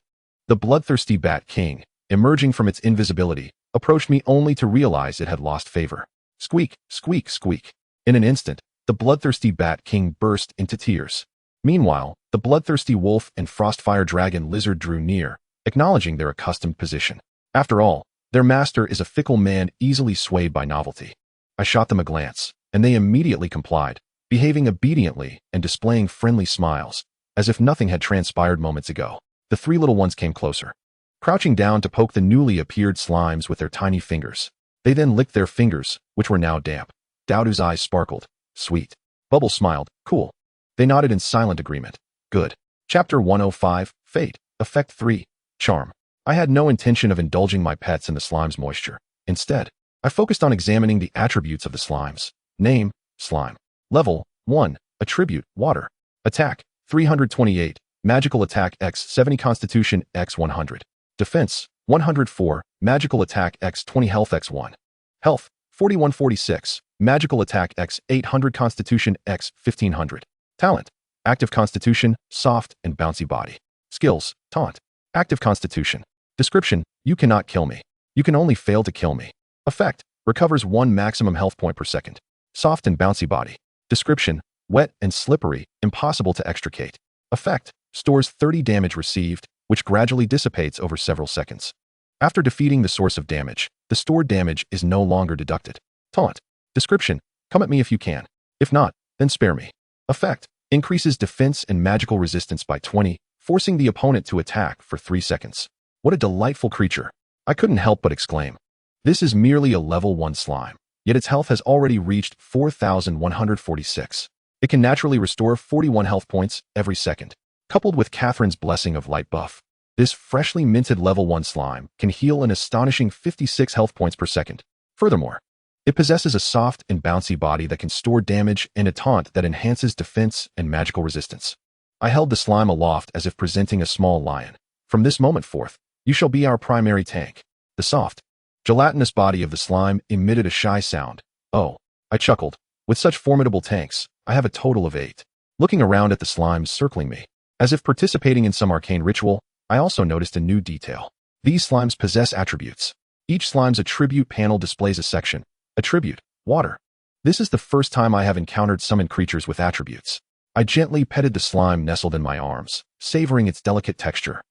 The bloodthirsty Bat King, emerging from its invisibility, approached me only to realize it had lost favor. Squeak, squeak, squeak. In an instant, the bloodthirsty Bat King burst into tears. Meanwhile, the bloodthirsty wolf and frostfire dragon lizard drew near, acknowledging their accustomed position. After all, their master is a fickle man easily swayed by novelty. I shot them a glance, and they immediately complied, behaving obediently and displaying friendly smiles, as if nothing had transpired moments ago. The 3 little ones came closer, crouching down to poke the newly appeared slimes with their tiny fingers. They then licked their fingers, which were now damp. Dowdoo's eyes sparkled. Sweet. Bubbles smiled. Cool. They nodded in silent agreement. Good. Chapter 105, Fate, Effect 3, Charm. I had no intention of indulging my pets in the slime's moisture. Instead, I focused on examining the attributes of the slimes. Name, slime. Level, 1. Attribute, water. Attack, 328. Magical attack x 70 constitution x 100. Defense, 104. Magical attack x 20 health x 1. Health, 4146. Magical attack x 800 constitution x 1500. Talent, active constitution, soft and bouncy body. Skills, taunt, active constitution. Description, you cannot kill me. You can only fail to kill me. Effect, recovers 1 maximum health point per second. Soft and bouncy body. Description, wet and slippery, impossible to extricate. Effect, stores 30 damage received, which gradually dissipates over several seconds. After defeating the source of damage, the stored damage is no longer deducted. Taunt. Description, come at me if you can. If not, then spare me. Effect, increases defense and magical resistance by 20, forcing the opponent to attack for 3 seconds. What a delightful creature. I couldn't help but exclaim. This is merely a level 1 slime, yet its health has already reached 4,146. It can naturally restore 41 health points every second. Coupled with Catherine's blessing of light buff, this freshly minted level 1 slime can heal an astonishing 56 health points per second. Furthermore, it possesses a soft and bouncy body that can store damage and a taunt that enhances defense and magical resistance. I held the slime aloft as if presenting a small lion. From this moment forth, you shall be our primary tank. The soft, gelatinous body of the slime emitted a shy sound. Oh, I chuckled. With such formidable tanks, I have a total of 8. Looking around at the slimes circling me, as if participating in some arcane ritual, I also noticed a new detail. These slimes possess attributes. Each slime's attribute panel displays a section. Attribute, water. This is the first time I have encountered summoned creatures with attributes. I gently petted the slime nestled in my arms, savoring its delicate texture,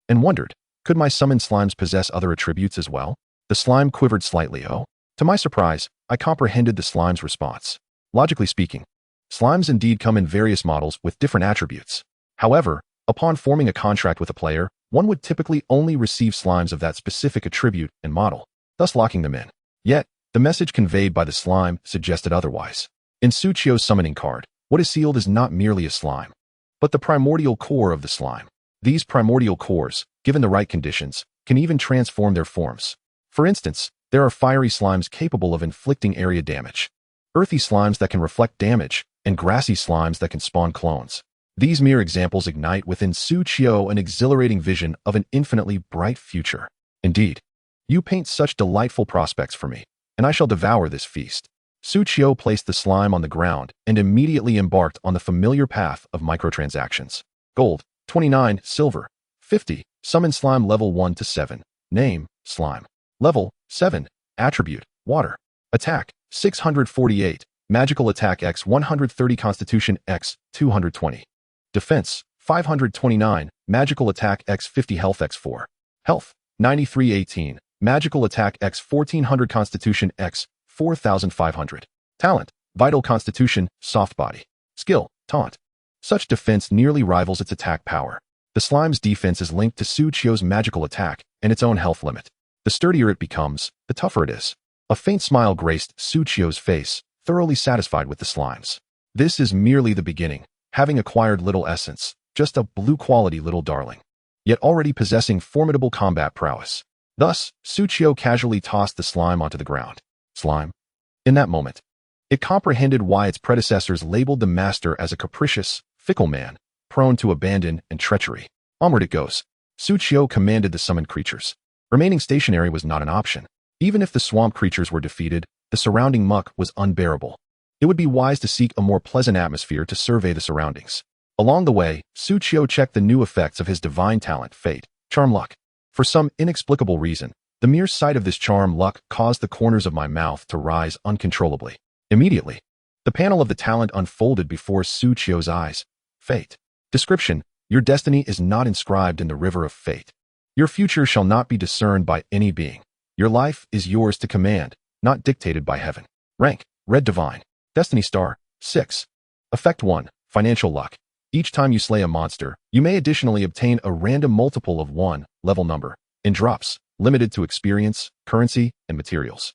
and wondered, could my summoned slimes possess other attributes as well? The slime quivered slightly. Oh. To my surprise, I comprehended the slime's response. Logically speaking, slimes indeed come in various models with different attributes. However, upon forming a contract with a player, one would typically only receive slimes of that specific attribute and model, thus locking them in. Yet, the message conveyed by the slime suggested otherwise. In Suchio's summoning card, what is sealed is not merely a slime, but the primordial core of the slime. These primordial cores, given the right conditions, can even transform their forms. For instance, there are fiery slimes capable of inflicting area damage, earthy slimes that can reflect damage, and grassy slimes that can spawn clones. These mere examples ignite within Suchio an exhilarating vision of an infinitely bright future. Indeed, you paint such delightful prospects for me, and I shall devour this feast. Suchio placed the slime on the ground and immediately embarked on the familiar path of microtransactions. Gold, 29, silver, 50, summon slime level 1 to 7, name, slime. Level, 7, attribute, water. Attack, 648, magical attack x 130 constitution x 220. Defense, 529, magical attack x 50 health x 4. Health, 9318, magical attack x 1400 constitution x 4500. Talent, vital constitution, soft body. Skill, taunt. Such defense nearly rivals its attack power. The slime's defense is linked to Suchio's magical attack and its own health limit. The sturdier it becomes, the tougher it is. A faint smile graced Suchio's face, thoroughly satisfied with the slimes. This is merely the beginning, having acquired little essence, just a blue-quality little darling, yet already possessing formidable combat prowess. Thus, Suchio casually tossed the slime onto the ground. Slime? In that moment, it comprehended why its predecessors labeled the master as a capricious, fickle man, prone to abandon and treachery. Onward it goes. Suchio commanded the summoned creatures. Remaining stationary was not an option. Even if the swamp creatures were defeated, the surrounding muck was unbearable. It would be wise to seek a more pleasant atmosphere to survey the surroundings. Along the way, Suchio checked the new effects of his divine talent, Fate, Charm Luck. For some inexplicable reason, the mere sight of this charm luck caused the corners of my mouth to rise uncontrollably. Immediately, the panel of the talent unfolded before Suchio's eyes. Fate. Description: your destiny is not inscribed in the river of fate. Your future shall not be discerned by any being. Your life is yours to command, not dictated by heaven. Rank: Red Divine. Destiny Star, 6. Effect 1. Financial Luck. Each time you slay a monster, you may additionally obtain a random multiple of 1 level number in drops, limited to experience, currency, and materials.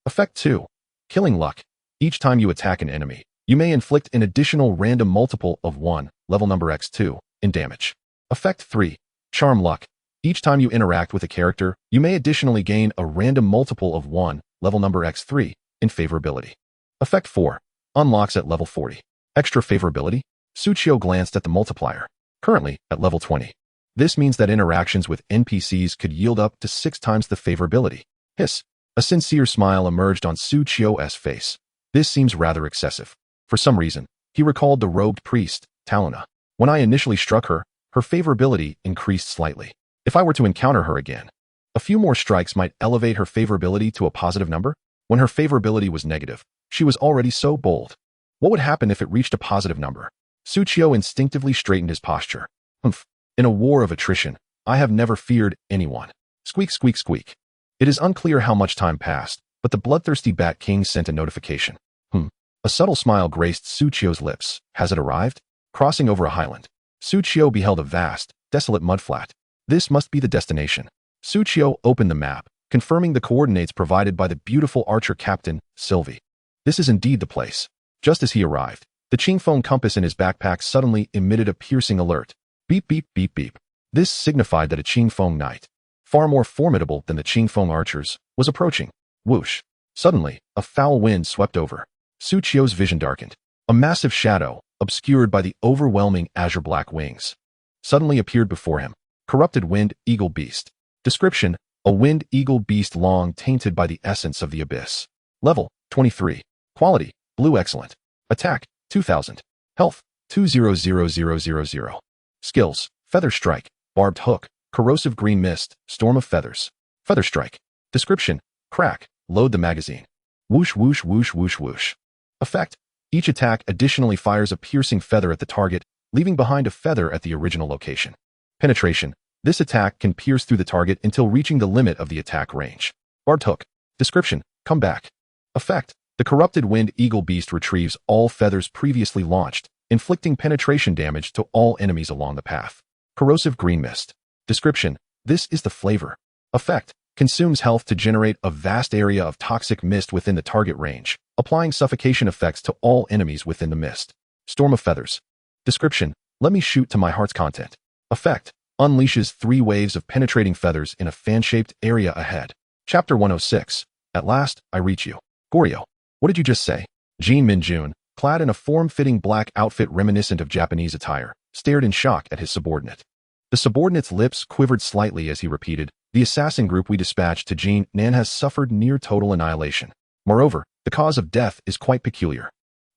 Effect 2. Killing Luck. Each time you attack an enemy, you may inflict an additional random multiple of 1 level number x2 in damage. Effect 3. Charm Luck. Each time you interact with a character, you may additionally gain a random multiple of 1 level number x3 in favorability. Effect 4. Unlocks at level 40. Extra favorability? Suchio glanced at the multiplier. Currently, at level 20. This means that interactions with NPCs could yield up to 6 times the favorability. Hiss. A sincere smile emerged on Suchio's face. This seems rather excessive. For some reason, he recalled the robed priest, Taluna. When I initially struck her, her favorability increased slightly. If I were to encounter her again, a few more strikes might elevate her favorability to a positive number. When her favorability was negative, she was already so bold. What would happen if it reached a positive number? Suchio instinctively straightened his posture. Humph. In a war of attrition, I have never feared anyone. Squeak, squeak, squeak. It is unclear how much time passed, but the bloodthirsty Bat King sent a notification. A subtle smile graced Suchio's lips. Has it arrived? Crossing over a highland, Suchio beheld a vast, desolate mudflat. This must be the destination. Suchio opened the map, confirming the coordinates provided by the beautiful archer captain, Sylvie. This is indeed the place. Just as he arrived, the Qingfeng compass in his backpack suddenly emitted a piercing alert. Beep, beep, beep, beep. This signified that a Qingfeng knight, far more formidable than the Qingfeng archers, was approaching. Whoosh. Suddenly, a foul wind swept over. Suchio's vision darkened. A massive shadow, obscured by the overwhelming azure-black wings, suddenly appeared before him. Corrupted Wind Eagle Beast. Description: a wind eagle beast long tainted by the essence of the abyss. Level: 23. Quality: Blue Excellent. Attack: 2000. Health: 200000. Skills: Feather Strike, Barbed Hook, Corrosive Green Mist, Storm of Feathers. Feather Strike. Description: Crack, load the magazine. Whoosh, whoosh, whoosh, whoosh, whoosh. Effect: each attack additionally fires a piercing feather at the target, leaving behind a feather at the original location. Penetration: this attack can pierce through the target until reaching the limit of the attack range. Barbed Hook. Description: come back. Effect: the Corrupted Wind Eagle Beast retrieves all feathers previously launched, inflicting penetration damage to all enemies along the path. Corrosive Green Mist. Description: this is the flavor. Effect: consumes health to generate a vast area of toxic mist within the target range, applying suffocation effects to all enemies within the mist. Storm of Feathers. Description: let me shoot to my heart's content. Effect: unleashes 3 waves of penetrating feathers in a fan-shaped area ahead. Chapter 106. At last, I reach you. Goryo. What did you just say? Jin Minjun, clad in a form-fitting black outfit reminiscent of Japanese attire, stared in shock at his subordinate. The subordinate's lips quivered slightly as he repeated, the assassin group we dispatched to Jin Nan has suffered near total annihilation. Moreover, the cause of death is quite peculiar.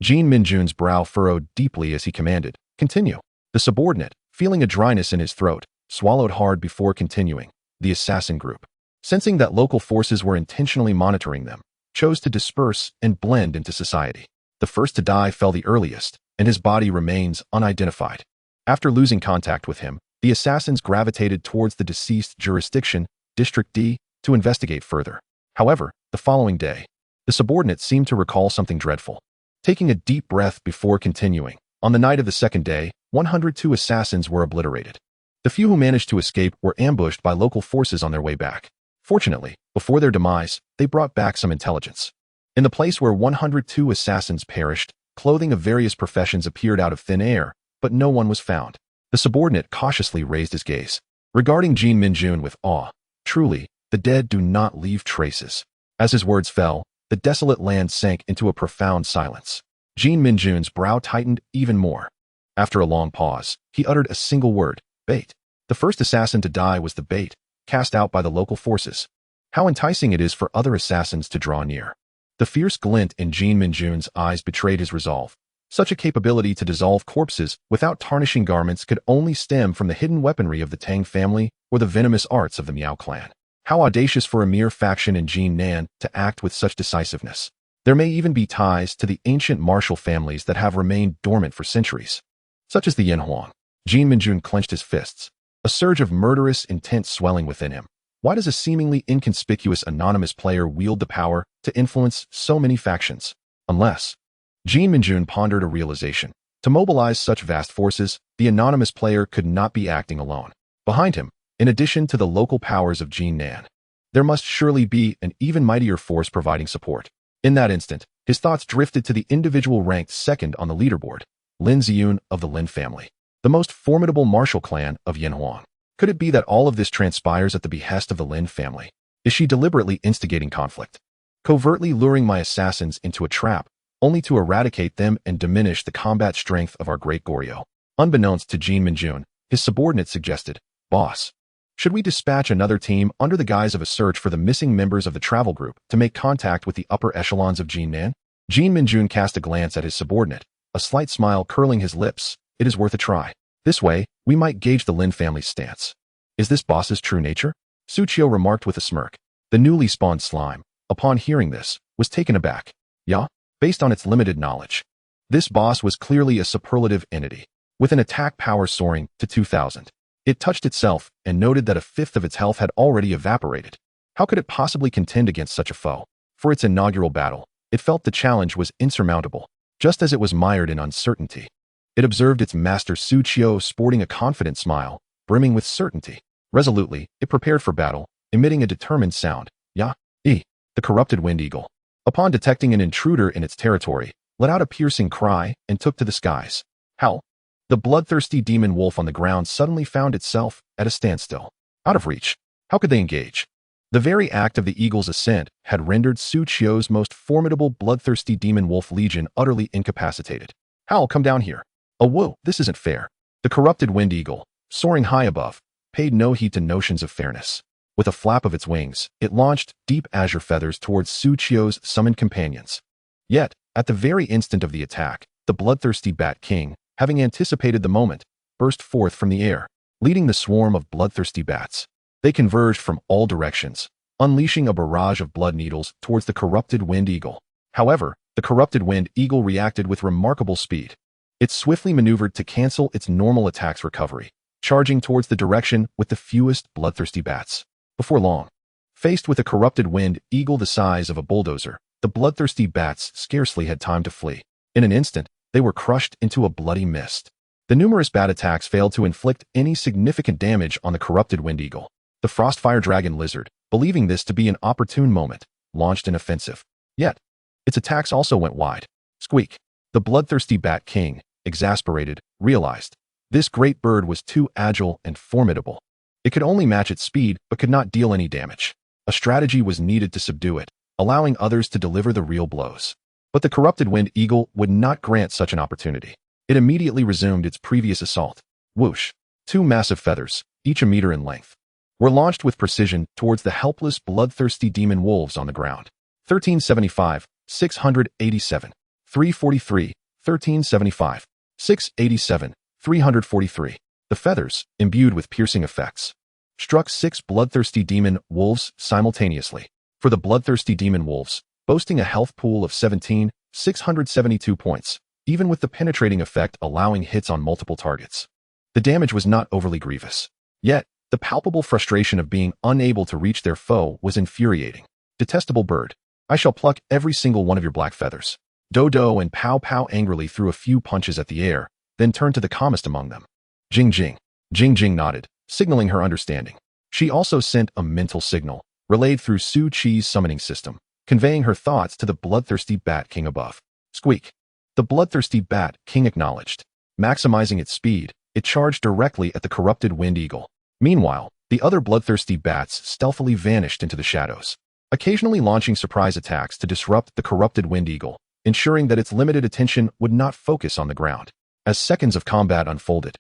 Jin Minjun's brow furrowed deeply as he commanded, continue. The subordinate, feeling a dryness in his throat, swallowed hard before continuing. The assassin group, sensing that local forces were intentionally monitoring them, chose to disperse and blend into society. The first to die fell the earliest, and his body remains unidentified. After losing contact with him, the assassins gravitated towards the deceased jurisdiction, District D, to investigate further. However, the following day, the subordinate seemed to recall something dreadful. Taking a deep breath before continuing, on the night of the second day, 102 assassins were obliterated. The few who managed to escape were ambushed by local forces on their way back. Fortunately, before their demise, they brought back some intelligence. In the place where 102 assassins perished, clothing of various professions appeared out of thin air, but no one was found. The subordinate cautiously raised his gaze, regarding Jin Minjun with awe. Truly, the dead do not leave traces. As his words fell, the desolate land sank into a profound silence. Jin Minjun's brow tightened even more. After a long pause, he uttered a single word, bait. The first assassin to die was the bait, cast out by the local forces. How enticing it is for other assassins to draw near. The fierce glint in Jin Minjun's eyes betrayed his resolve. Such a capability to dissolve corpses without tarnishing garments could only stem from the hidden weaponry of the Tang family or the venomous arts of the Miao clan. How audacious for a mere faction in Jinnan to act with such decisiveness. There may even be ties to the ancient martial families that have remained dormant for centuries, such as the Yanhuang. Jin Minjun clenched his fists, a surge of murderous intent swelling within him. Why does a seemingly inconspicuous anonymous player wield the power to influence so many factions? Unless... Jin Minjun pondered a realization. To mobilize such vast forces, the anonymous player could not be acting alone. Behind him, in addition to the local powers of Jinnan, there must surely be an even mightier force providing support. In that instant, his thoughts drifted to the individual ranked second on the leaderboard, Lin Ziyun of the Lin family, the most formidable martial clan of Yanhuang. Could it be that all of this transpires at the behest of the Lin family? Is she deliberately instigating conflict, covertly luring my assassins into a trap, only to eradicate them and diminish the combat strength of our great Goryo? Unbeknownst to Jin Minjun, his subordinate suggested, "Boss, should we dispatch another team under the guise of a search for the missing members of the travel group to make contact with the upper echelons of Jinnan?" Jin Minjun cast a glance at his subordinate, a slight smile curling his lips. "It is worth a try. This way, we might gauge the Lin family's stance." "Is this boss's true nature?" Su Qiu remarked with a smirk. The newly spawned slime, upon hearing this, was taken aback. "Yeah?" Based on its limited knowledge, this boss was clearly a superlative entity, with an attack power soaring to 2,000. It touched itself and noted that a fifth of its health had already evaporated. How could it possibly contend against such a foe? For its inaugural battle, it felt the challenge was insurmountable, just as it was mired in uncertainty. It observed its master Su Qiu sporting a confident smile, brimming with certainty. Resolutely, it prepared for battle, emitting a determined sound. The corrupted wind eagle, upon detecting an intruder in its territory, let out a piercing cry and took to the skies. How? The bloodthirsty demon wolf on the ground suddenly found itself at a standstill. Out of reach. How could they engage? The very act of the eagle's ascent had rendered Su Qiu's most formidable bloodthirsty demon wolf legion utterly incapacitated. "Howl, come down here." "Oh, whoa, this isn't fair." The corrupted wind eagle, soaring high above, paid no heed to notions of fairness. With a flap of its wings, it launched deep azure feathers towards Su Qiu's summoned companions. Yet, at the very instant of the attack, the bloodthirsty Bat King, having anticipated the moment, burst forth from the air, leading the swarm of bloodthirsty bats. They converged from all directions, unleashing a barrage of blood needles towards the corrupted wind eagle. However, the corrupted wind eagle reacted with remarkable speed. It swiftly maneuvered to cancel its normal attack's recovery, charging towards the direction with the fewest bloodthirsty bats. Before long, faced with a corrupted wind eagle the size of a bulldozer, the bloodthirsty bats scarcely had time to flee. In an instant, they were crushed into a bloody mist. The numerous bat attacks failed to inflict any significant damage on the corrupted wind eagle. The Frostfire Dragon Lizard, believing this to be an opportune moment, launched an offensive. Yet, its attacks also went wide. Squeak. The bloodthirsty Bat King, exasperated, realized this great bird was too agile and formidable. It could only match its speed but could not deal any damage. A strategy was needed to subdue it, allowing others to deliver the real blows. But the corrupted wind eagle would not grant such an opportunity. It immediately resumed its previous assault. Whoosh! Two massive feathers, each a meter in length, were launched with precision towards the helpless bloodthirsty demon wolves on the ground. 1375, 687, 343, 1375, 687, 343. The feathers, imbued with piercing effects, struck 6 bloodthirsty demon wolves simultaneously. For the bloodthirsty demon wolves, boasting a health pool of 17,672 points, even with the penetrating effect allowing hits on multiple targets. The damage was not overly grievous. Yet, the palpable frustration of being unable to reach their foe was infuriating. Detestable bird. I shall pluck every single one of your black feathers. Dodo and Pow Pow angrily threw a few punches at the air, then turned to the calmest among them. Jing Jing. Jing Jing nodded, signaling her understanding. She also sent a mental signal, relayed through Su Chi's summoning system, conveying her thoughts to the bloodthirsty Bat King above. Squeak. The bloodthirsty Bat King acknowledged. Maximizing its speed, it charged directly at the corrupted Wind Eagle. Meanwhile, the other bloodthirsty bats stealthily vanished into the shadows, occasionally launching surprise attacks to disrupt the corrupted Wind Eagle, ensuring that its limited attention would not focus on the ground. As seconds of combat unfolded,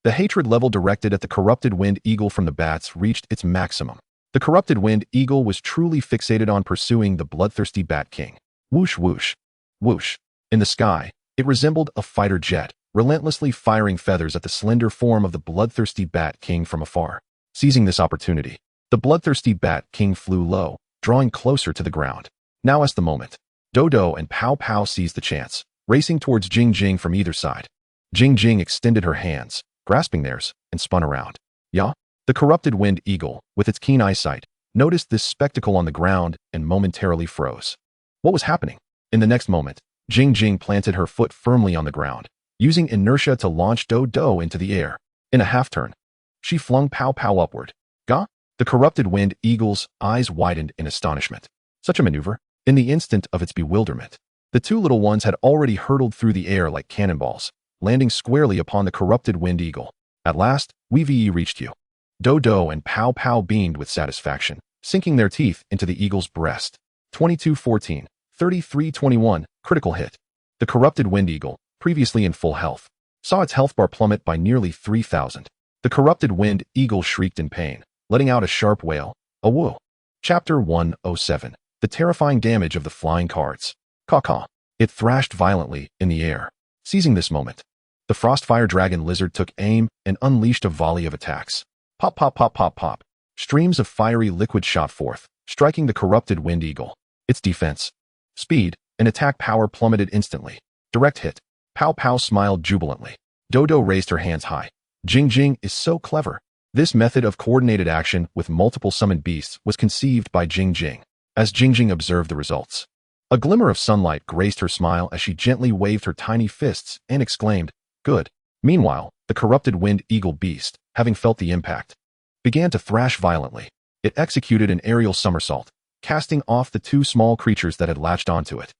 the hatred level directed at the corrupted Wind Eagle from the bats reached its maximum. The corrupted Wind Eagle was truly fixated on pursuing the bloodthirsty Bat King. Whoosh whoosh. Whoosh. In the sky, it resembled a fighter jet, relentlessly firing feathers at the slender form of the bloodthirsty Bat King from afar. Seizing this opportunity, the bloodthirsty Bat King flew low, drawing closer to the ground. Now is the moment. Dodo and Pow Pow seized the chance, racing towards Jing Jing from either side. Jing Jing extended her hands, grasping theirs, and spun around. Ya? The corrupted Wind Eagle, with its keen eyesight, noticed this spectacle on the ground and momentarily froze. What was happening? In the next moment, Jing Jing planted her foot firmly on the ground, using inertia to launch Dodo into the air. In a half-turn, she flung Pow Pow upward. Gah! The corrupted Wind Eagle's eyes widened in astonishment. Such a maneuver? In the instant of its bewilderment, the two little ones had already hurtled through the air like cannonballs, landing squarely upon the corrupted Wind Eagle. At last, we reached you. Dodo and Pow Pow beamed with satisfaction, sinking their teeth into the eagle's breast. 22-14, 33-21, critical hit. The corrupted Wind Eagle, previously in full health, saw its health bar plummet by nearly 3,000. The corrupted Wind Eagle shrieked in pain, letting out a sharp wail. A woo. Chapter 107. The terrifying damage of the flying cards. Caw-caw. It thrashed violently in the air. Seizing this moment, the Frostfire Dragon Lizard took aim and unleashed a volley of attacks. Pop pop pop pop pop. Streams of fiery liquid shot forth, striking the corrupted Wind Eagle. Its defense, speed, and attack power plummeted instantly. Direct hit. Pow Pow smiled jubilantly. Dodo raised her hands high. Jing Jing is so clever. This method of coordinated action with multiple summoned beasts was conceived by Jing Jing. As Jing Jing observed the results, a glimmer of sunlight graced her smile as she gently waved her tiny fists and exclaimed, "Good." Meanwhile, the corrupted Wind Eagle beast, having felt the impact, began to thrash violently. It executed an aerial somersault, casting off the two small creatures that had latched onto it.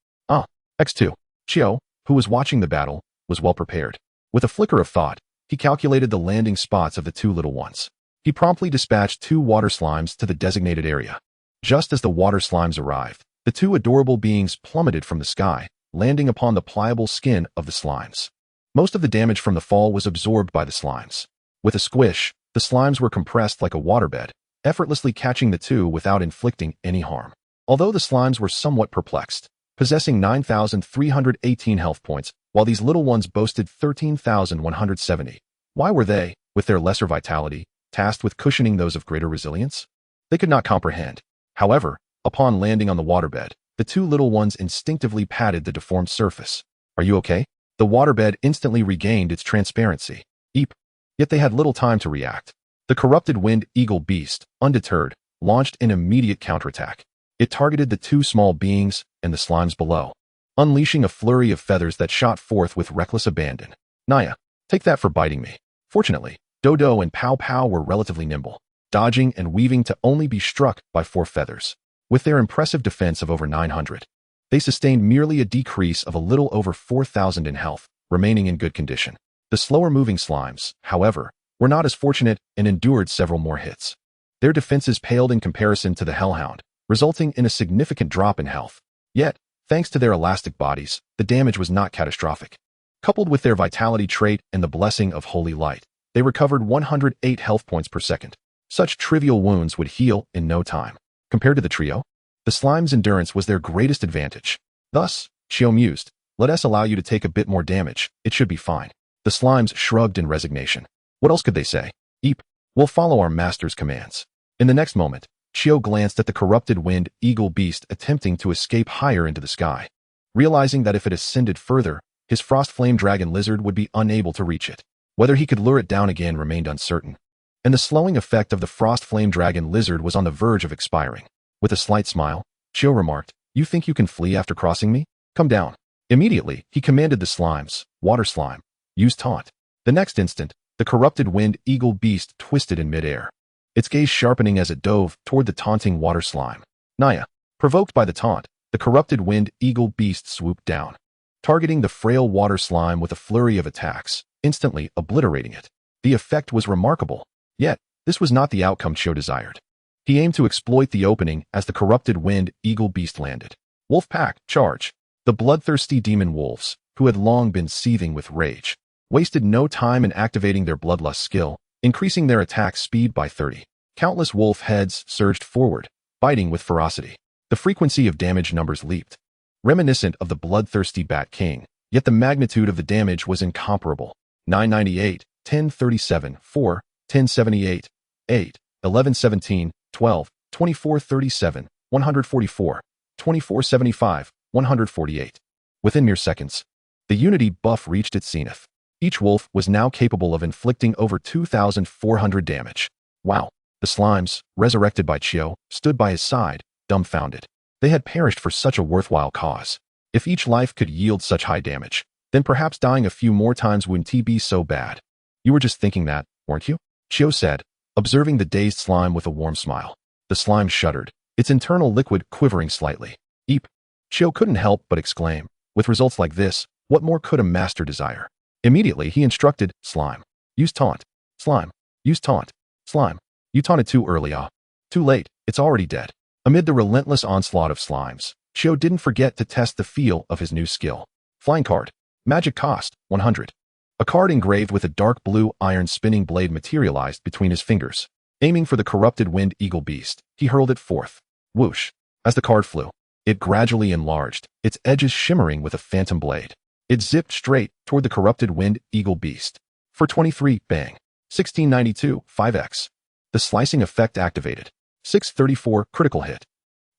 X2. Chio, who was watching the battle, was well prepared. With a flicker of thought, he calculated the landing spots of the two little ones. He promptly dispatched two water slimes to the designated area. Just as the water slimes arrived, the two adorable beings plummeted from the sky, landing upon the pliable skin of the slimes. Most of the damage from the fall was absorbed by the slimes. With a squish, the slimes were compressed like a waterbed, effortlessly catching the two without inflicting any harm. Although the slimes were somewhat perplexed, possessing 9,318 health points, while these little ones boasted 13,170. Why were they, with their lesser vitality, tasked with cushioning those of greater resilience? They could not comprehend. However, upon landing on the waterbed, the two little ones instinctively patted the deformed surface. "Are you okay?" The waterbed instantly regained its transparency. Eep. Yet they had little time to react. The corrupted Wind Eagle beast, undeterred, launched an immediate counterattack. It targeted the two small beings and the slimes below, unleashing a flurry of feathers that shot forth with reckless abandon. "Naya, take that for biting me." Fortunately, Dodo and Pow Pow were relatively nimble, dodging and weaving to only be struck by 4 feathers. With their impressive defense of over 900, they sustained merely a decrease of a little over 4,000 in health, remaining in good condition. The slower-moving slimes, however, were not as fortunate and endured several more hits. Their defenses paled in comparison to the Hellhound, resulting in a significant drop in health. Yet, thanks to their elastic bodies, the damage was not catastrophic. Coupled with their vitality trait and the blessing of holy light, they recovered 108 health points per second. Such trivial wounds would heal in no time. Compared to the trio, the slime's endurance was their greatest advantage. Thus, Chio mused, "Let us allow you to take a bit more damage. It should be fine." The slimes shrugged in resignation. What else could they say? "Eep, we'll follow our master's commands." In the next moment, Chio glanced at the corrupted Wind Eagle beast attempting to escape higher into the sky. Realizing that if it ascended further, his Frost Flame Dragon Lizard would be unable to reach it. Whether he could lure it down again remained uncertain, and the slowing effect of the frost flame dragon lizard was on the verge of expiring. With a slight smile, Chio remarked, "You think you can flee after crossing me? Come down." Immediately, he commanded the slimes, water slime, use taunt. The next instant, the corrupted wind eagle beast twisted in midair, its gaze sharpening as it dove toward the taunting water slime. Naya. Provoked by the taunt, the corrupted wind eagle beast swooped down, targeting the frail water slime with a flurry of attacks, instantly obliterating it. The effect was remarkable, yet this was not the outcome Chio desired. He aimed to exploit the opening as the corrupted wind eagle beast landed. Wolf Pack, charge! The bloodthirsty demon wolves, who had long been seething with rage, wasted no time in activating their bloodlust skill, increasing their attack speed by 30. Countless wolf heads surged forward, biting with ferocity. The frequency of damage numbers leaped, reminiscent of the bloodthirsty Bat King, yet the magnitude of the damage was incomparable. 998, 1037, 4, 1078, 8, 1117, 12, 2437, 144, 2475, 148. Within mere seconds, the Unity buff reached its zenith. Each wolf was now capable of inflicting over 2,400 damage. Wow! The slimes, resurrected by Chio, stood by his side, dumbfounded. They had perished for such a worthwhile cause. If each life could yield such high damage, then perhaps dying a few more times wouldn't be so bad. You were just thinking that, weren't you? Chio said, observing the dazed slime with a warm smile. The slime shuddered, its internal liquid quivering slightly. Eep! Chio couldn't help but exclaim. With results like this, what more could a master desire? Immediately, he instructed, Slime, use taunt. Slime, use taunt. Slime, you taunted too early, ah. Too late, it's already dead. Amid the relentless onslaught of slimes, Chio didn't forget to test the feel of his new skill. Flying card. Magic cost, 100. A card engraved with a dark blue iron spinning blade materialized between his fingers. Aiming for the corrupted wind eagle beast, he hurled it forth. Whoosh! As the card flew, it gradually enlarged, its edges shimmering with a phantom blade. It zipped straight toward the corrupted wind eagle beast. For 23, bang. 1692, 5x. The slicing effect activated. 634, critical hit.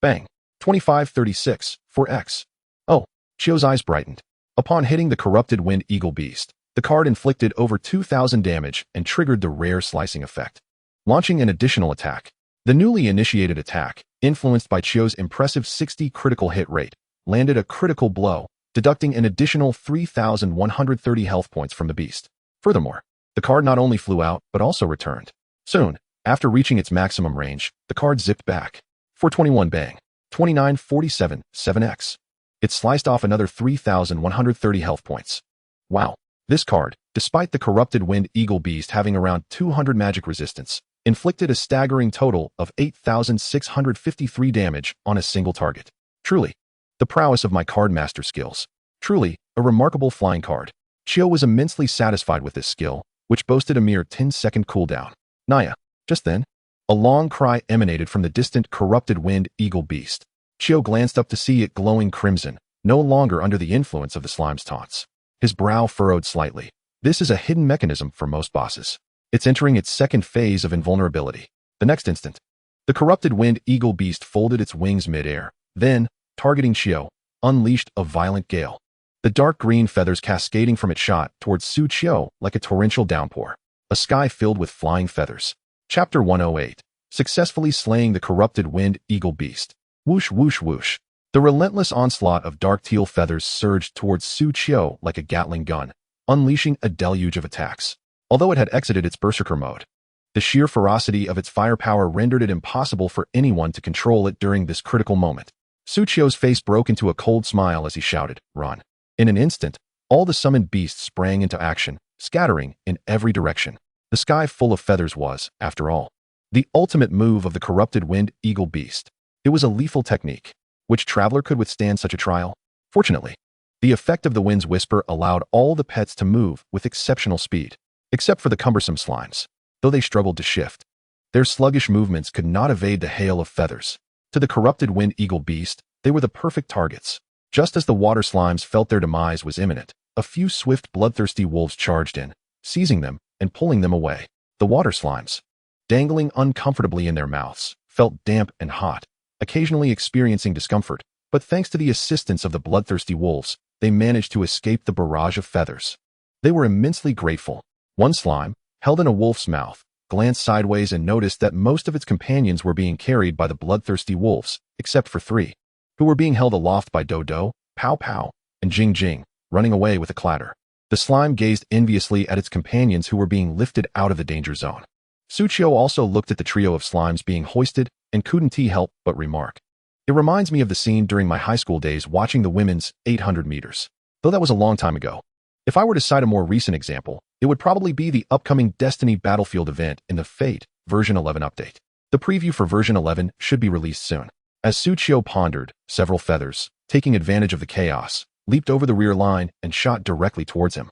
Bang. 2536, 4x. Oh, Chio's eyes brightened. Upon hitting the corrupted wind eagle beast, the card inflicted over 2,000 damage and triggered the rare slicing effect, launching an additional attack. The newly initiated attack, influenced by Chio's impressive 60 critical hit rate, landed a critical blow, deducting an additional 3,130 health points from the beast. Furthermore, the card not only flew out, but also returned. Soon, after reaching its maximum range, the card zipped back. 421 bang. 2947, 7x. It sliced off another 3,130 health points. Wow. This card, despite the corrupted wind eagle beast having around 200 magic resistance, inflicted a staggering total of 8,653 damage on a single target. Truly, the prowess of my card master skills. Truly, a remarkable flying card. Chio was immensely satisfied with this skill, which boasted a mere 10-second cooldown. Naya. Just then, a long cry emanated from the distant corrupted wind eagle beast. Chio glanced up to see it glowing crimson, no longer under the influence of the slime's taunts. His brow furrowed slightly. This is a hidden mechanism for most bosses. It's entering its second phase of invulnerability. The next instant, the corrupted wind eagle beast folded its wings midair, then, targeting Chio, unleashed a violent gale. The dark green feathers cascading from it shot towards Su Chio like a torrential downpour. A sky filled with flying feathers. Chapter 108. Successfully slaying the corrupted wind eagle beast. Whoosh whoosh whoosh. The relentless onslaught of dark teal feathers surged towards Su Chio like a Gatling gun, unleashing a deluge of attacks. Although it had exited its berserker mode, the sheer ferocity of its firepower rendered it impossible for anyone to control it during this critical moment. Su Chio's face broke into a cold smile as he shouted, "Run." In an instant, all the summoned beasts sprang into action, scattering in every direction. The sky full of feathers was, after all, the ultimate move of the corrupted wind eagle beast. It was a lethal technique. Which traveler could withstand such a trial? Fortunately, the effect of the wind's whisper allowed all the pets to move with exceptional speed, except for the cumbersome slimes. Though they struggled to shift, their sluggish movements could not evade the hail of feathers. To the corrupted wind eagle beast, they were the perfect targets. Just as the water slimes felt their demise was imminent, a few swift, bloodthirsty wolves charged in, seizing them and pulling them away. The water slimes, dangling uncomfortably in their mouths, felt damp and hot, occasionally experiencing discomfort, but thanks to the assistance of the bloodthirsty wolves, they managed to escape the barrage of feathers. They were immensely grateful. One slime, held in a wolf's mouth, glanced sideways and noticed that most of its companions were being carried by the bloodthirsty wolves, except for three, who were being held aloft by Dodo, Pow Pow, and Jing Jing, running away with a clatter. The slime gazed enviously at its companions who were being lifted out of the danger zone. Suchio also looked at the trio of slimes being hoisted and couldn't help but remark, "It reminds me of the scene during my high school days watching the women's 800 meters. Though that was a long time ago. If I were to cite a more recent example, it would probably be the upcoming Destiny Battlefield event in the Fate version 11 update. The preview for version 11 should be released soon." As Suchio pondered, several feathers, taking advantage of the chaos, leaped over the rear line and shot directly towards him.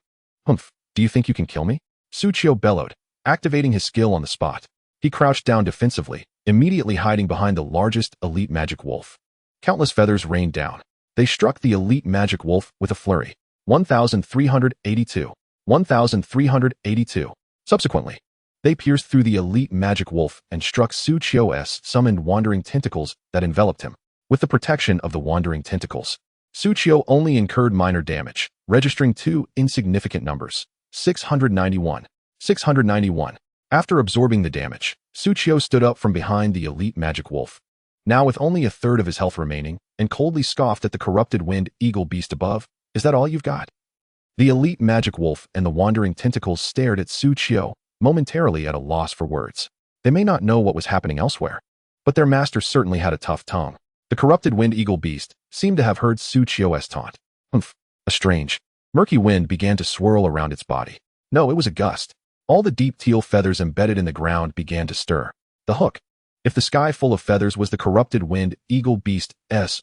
"Humph, do you think you can kill me?" Suchio bellowed, activating his skill on the spot. He crouched down defensively, immediately hiding behind the largest elite magic wolf. Countless feathers rained down. They struck the elite magic wolf with a flurry. 1,382. 1,382. Subsequently, they pierced through the elite magic wolf and struck Suchio's summoned wandering tentacles that enveloped him. With the protection of the wandering tentacles, Suchio only incurred minor damage, registering two insignificant numbers, 691. 691. After absorbing the damage, Suchio stood up from behind the elite magic wolf, now with only a third of his health remaining, and coldly scoffed at the corrupted wind eagle beast above. "Is that all you've got?" The elite magic wolf and the wandering tentacles stared at Suchio, momentarily at a loss for words. They may not know what was happening elsewhere, but their master certainly had a tough tongue. The corrupted wind eagle beast seemed to have heard Suchio's taunt. Humph. A strange, murky wind began to swirl around its body. No, it was a gust. All the deep teal feathers embedded in the ground began to stir. The hook. If the sky full of feathers was the corrupted wind eagle beast's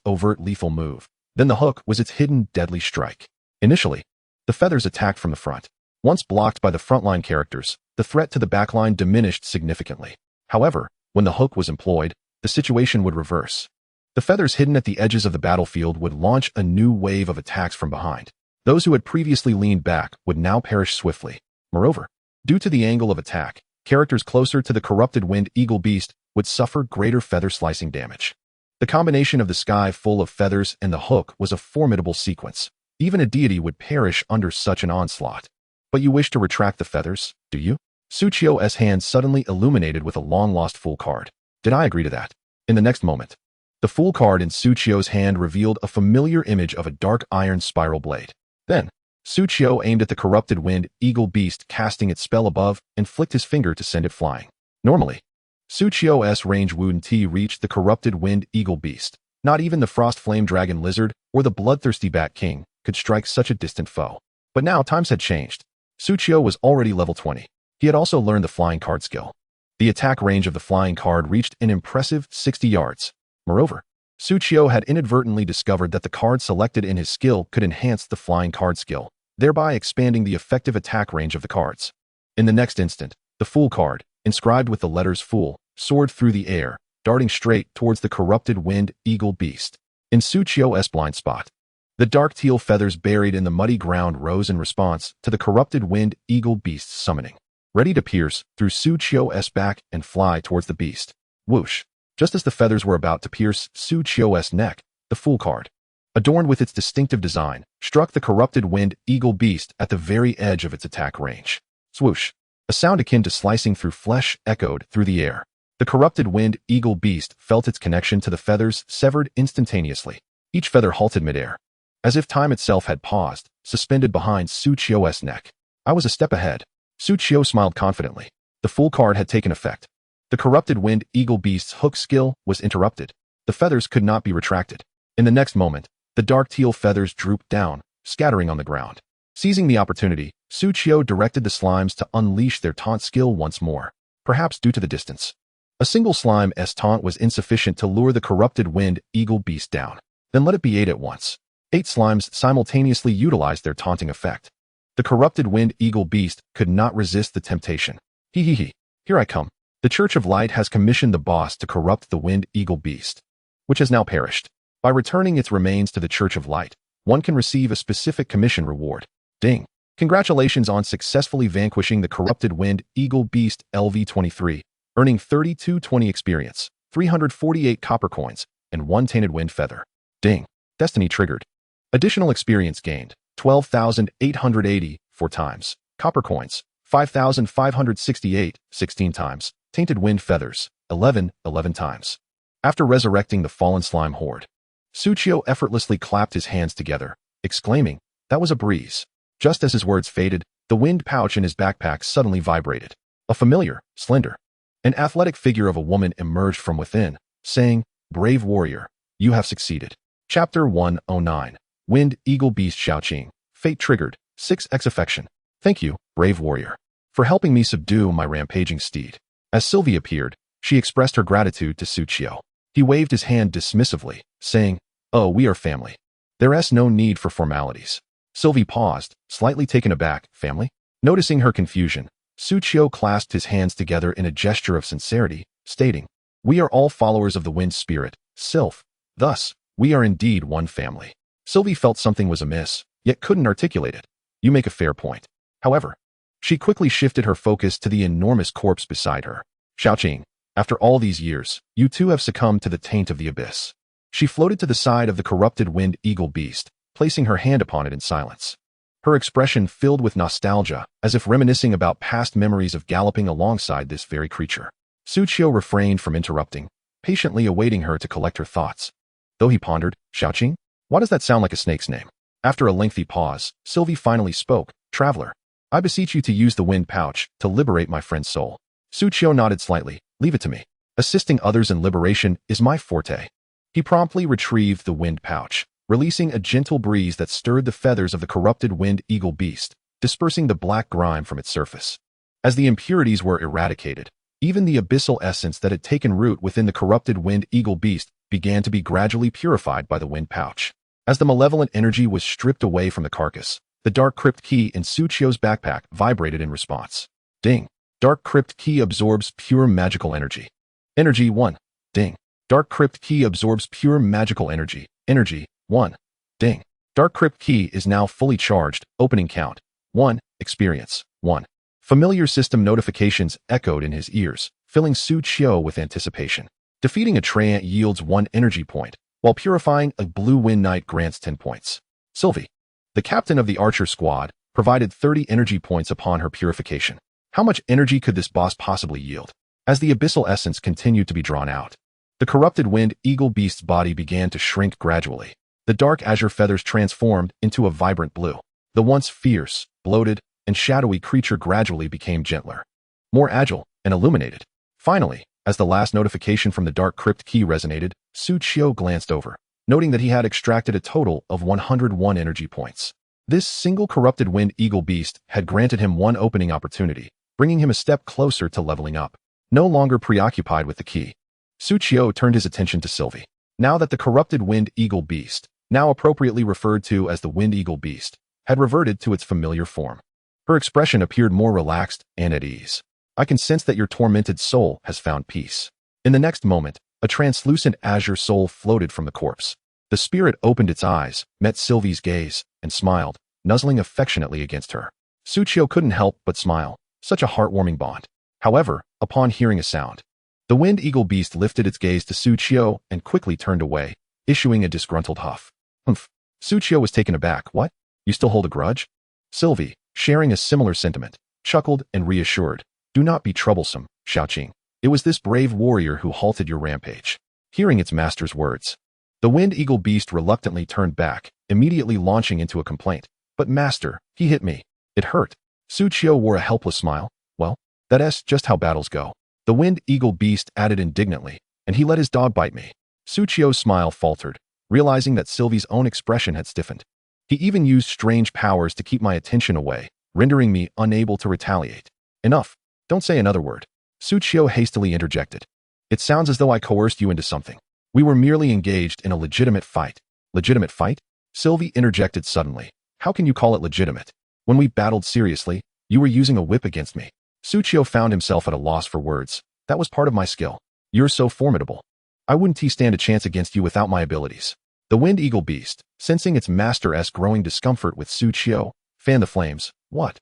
overt lethal move, then the hook was its hidden deadly strike. Initially, the feathers attacked from the front. Once blocked by the frontline characters, the threat to the backline diminished significantly. However, when the hook was employed, the situation would reverse. The feathers hidden at the edges of the battlefield would launch a new wave of attacks from behind. Those who had previously leaned back would now perish swiftly. Moreover, due to the angle of attack, characters closer to the corrupted wind eagle beast would suffer greater feather slicing damage. The combination of the sky full of feathers and the hook was a formidable sequence. Even a deity would perish under such an onslaught. But you wish to retract the feathers, do you? Suchio's hand suddenly illuminated with a long-lost fool card. Did I agree to that? In the next moment, the fool card in Suchio's hand revealed a familiar image of a dark iron spiral blade. Then, Suchio aimed at the corrupted wind eagle beast, casting its spell above and flicked his finger to send it flying. Normally, Suchio's range wouldn't reach the corrupted wind eagle beast. Not even the frost flame dragon lizard or the bloodthirsty bat king could strike such a distant foe. But now times had changed. Suchio was already level 20. He had also learned the flying card skill. The attack range of the flying card reached an impressive 60 yards. Moreover, Suchio had inadvertently discovered that the card selected in his skill could enhance the flying card skill, thereby expanding the effective attack range of the cards. In the next instant, the Fool card, inscribed with the letters Fool, soared through the air, darting straight towards the corrupted wind eagle beast. In Suchio's blind spot, the dark teal feathers buried in the muddy ground rose in response to the corrupted wind eagle beast's summoning, ready to pierce through Suchio's back and fly towards the beast. Whoosh! Just as the feathers were about to pierce Suchio's neck, the Fool card, adorned with its distinctive design, struck the corrupted wind eagle beast at the very edge of its attack range. Swoosh! A sound akin to slicing through flesh echoed through the air. The corrupted wind eagle beast felt its connection to the feathers severed instantaneously. Each feather halted midair, as if time itself had paused, suspended behind Suchio's neck. I was a step ahead. Suchio smiled confidently. The Fool card had taken effect. The corrupted wind eagle beast's hook skill was interrupted. The feathers could not be retracted. In the next moment, the dark teal feathers drooped down, scattering on the ground. Seizing the opportunity, Suchio directed the slimes to unleash their taunt skill once more, perhaps due to the distance. A single slime's taunt was insufficient to lure the corrupted wind eagle beast down. Then let it be 8 at once. 8 slimes simultaneously utilized their taunting effect. The corrupted wind eagle beast could not resist the temptation. Here I come. The Church of Light has commissioned the boss to corrupt the wind eagle beast, which has now perished. By returning its remains to the Church of Light, one can receive a specific commission reward. Ding! Congratulations on successfully vanquishing the corrupted wind eagle beast LV-23, earning 3220 experience, 348 copper coins, and 1 tainted wind feather. Ding! Destiny triggered. Additional experience gained, 12,880, 4 times. Copper coins, 5,568, 16 times. Tainted wind feathers, 11 times. After resurrecting the fallen slime horde, Suchio effortlessly clapped his hands together, exclaiming, "That was a breeze." Just as his words faded, the wind pouch in his backpack suddenly vibrated. A familiar, slender, and athletic figure of a woman emerged from within, saying, "Brave warrior, you have succeeded." Chapter 109. Wind Eagle Beast Xiaoqing. Fate triggered. 6x affection. Thank you, brave warrior, for helping me subdue my rampaging steed. As Sylvie appeared, she expressed her gratitude to Suchio. He waved his hand dismissively, saying, "Oh, we are family. There's no need for formalities." Sylvie paused, slightly taken aback. "Family?" Noticing her confusion, Suchio clasped his hands together in a gesture of sincerity, stating, "We are all followers of the wind spirit, Sylph. Thus, we are indeed one family." Sylvie felt something was amiss, yet couldn't articulate it. "You make a fair point." However, she quickly shifted her focus to the enormous corpse beside her. "Xiaoqing, after all these years, you too have succumbed to the taint of the abyss." She floated to the side of the corrupted wind eagle beast, placing her hand upon it in silence. Her expression filled with nostalgia, as if reminiscing about past memories of galloping alongside this very creature. Suchio refrained from interrupting, patiently awaiting her to collect her thoughts. Though he pondered, "Xiaoqing? Why does that sound like a snake's name?" After a lengthy pause, Sylvie finally spoke, "Traveler, I beseech you to use the wind pouch to liberate my friend's soul." Suchio nodded slightly. "Leave it to me. Assisting others in liberation is my forte." He promptly retrieved the wind pouch, releasing a gentle breeze that stirred the feathers of the corrupted wind eagle beast, dispersing the black grime from its surface. As the impurities were eradicated, even the abyssal essence that had taken root within the corrupted wind eagle beast began to be gradually purified by the wind pouch. As the malevolent energy was stripped away from the carcass, the dark crypt key in Suchio's backpack vibrated in response. Ding. Dark crypt key absorbs pure magical energy. Energy 1. Ding. Dark crypt key absorbs pure magical energy. Energy 1. Ding. Dark crypt key is now fully charged. Opening count 1. Experience 1. Familiar system notifications echoed in his ears, filling Suchio with anticipation. Defeating a treant yields 1 energy point, while purifying a blue wind knight grants 10 points. Sylvie, the captain of the archer squad, provided 30 energy points upon her purification. How much energy could this boss possibly yield? As the abyssal essence continued to be drawn out, the corrupted wind eagle beast's body began to shrink gradually. The dark azure feathers transformed into a vibrant blue. The once fierce, bloated, and shadowy creature gradually became gentler, more agile, and illuminated. Finally, as the last notification from the dark crypt key resonated, Suchio glanced over, noting that he had extracted a total of 101 energy points. This single corrupted wind eagle beast had granted him 1 opening opportunity, bringing him a step closer to leveling up. No longer preoccupied with the key, Suchio turned his attention to Sylvie. Now that the corrupted wind eagle beast, now appropriately referred to as the wind eagle beast, had reverted to its familiar form, her expression appeared more relaxed and at ease. "I can sense that your tormented soul has found peace." In the next moment, a translucent azure soul floated from the corpse. The spirit opened its eyes, met Sylvie's gaze, and smiled, nuzzling affectionately against her. Suchio couldn't help but smile. Such a heartwarming bond. However, upon hearing a sound, the wind eagle beast lifted its gaze to Suchio and quickly turned away, issuing a disgruntled huff. "Humph." Suchio was taken aback. "What? You still hold a grudge?" Sylvie, sharing a similar sentiment, chuckled and reassured. "Do not be troublesome, Xiaoqing. It was this brave warrior who halted your rampage." Hearing its master's words, the wind eagle beast reluctantly turned back, immediately launching into a complaint. "But master, he hit me. It hurt." Suchio wore a helpless smile. "Well, that's just how battles go." The wind eagle beast added indignantly, "And he let his dog bite me." Suchio's smile faltered, realizing that Sylvie's own expression had stiffened. "He even used strange powers to keep my attention away, rendering me unable to retaliate." "Enough. Don't say another word." Suchio hastily interjected. "It sounds as though I coerced you into something. We were merely engaged in a legitimate fight." "Legitimate fight?" Sylvie interjected suddenly. "How can you call it legitimate? When we battled seriously, you were using a whip against me." Suchio found himself at a loss for words. "That was part of my skill. You're so formidable. I wouldn't stand a chance against you without my abilities." The wind eagle beast, sensing its master's growing discomfort with Suchio, fanned the flames. "What?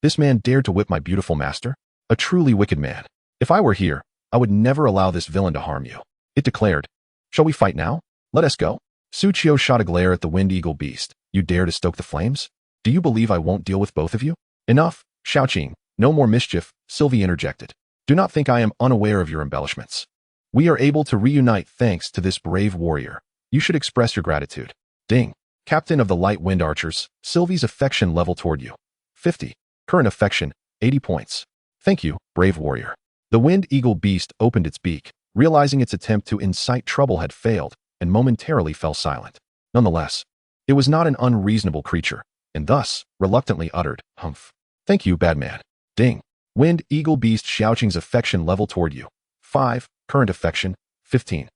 This man dared to whip my beautiful master? A truly wicked man. If I were here, I would never allow this villain to harm you," it declared. "Shall we fight now? Let us go." Suchio shot a glare at the wind eagle beast. "You dare to stoke the flames? Do you believe I won't deal with both of you?" "Enough, Xiaoqing. No more mischief, Sylvie interjected. Do not think I am unaware of your embellishments. We are able to reunite thanks to this brave warrior. You should express your gratitude. Ding. Captain of the Light Wind Archers, Sylvie's affection level toward you. 50. Current affection, 80 points. Thank you, brave warrior. The Wind Eagle Beast opened its beak, realizing its attempt to incite trouble had failed, and momentarily fell silent. Nonetheless, it was not an unreasonable creature, and thus, reluctantly uttered, humph. Thank you, bad man. Ding. Wind Eagle Beast Xiaoqing's affection level toward you. 5. Current affection, 15.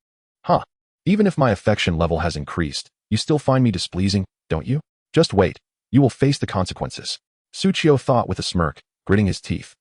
Huh. Even if my affection level has increased, you still find me displeasing, don't you? Just wait. You will face the consequences. Suqiu thought with a smirk, gritting his teeth.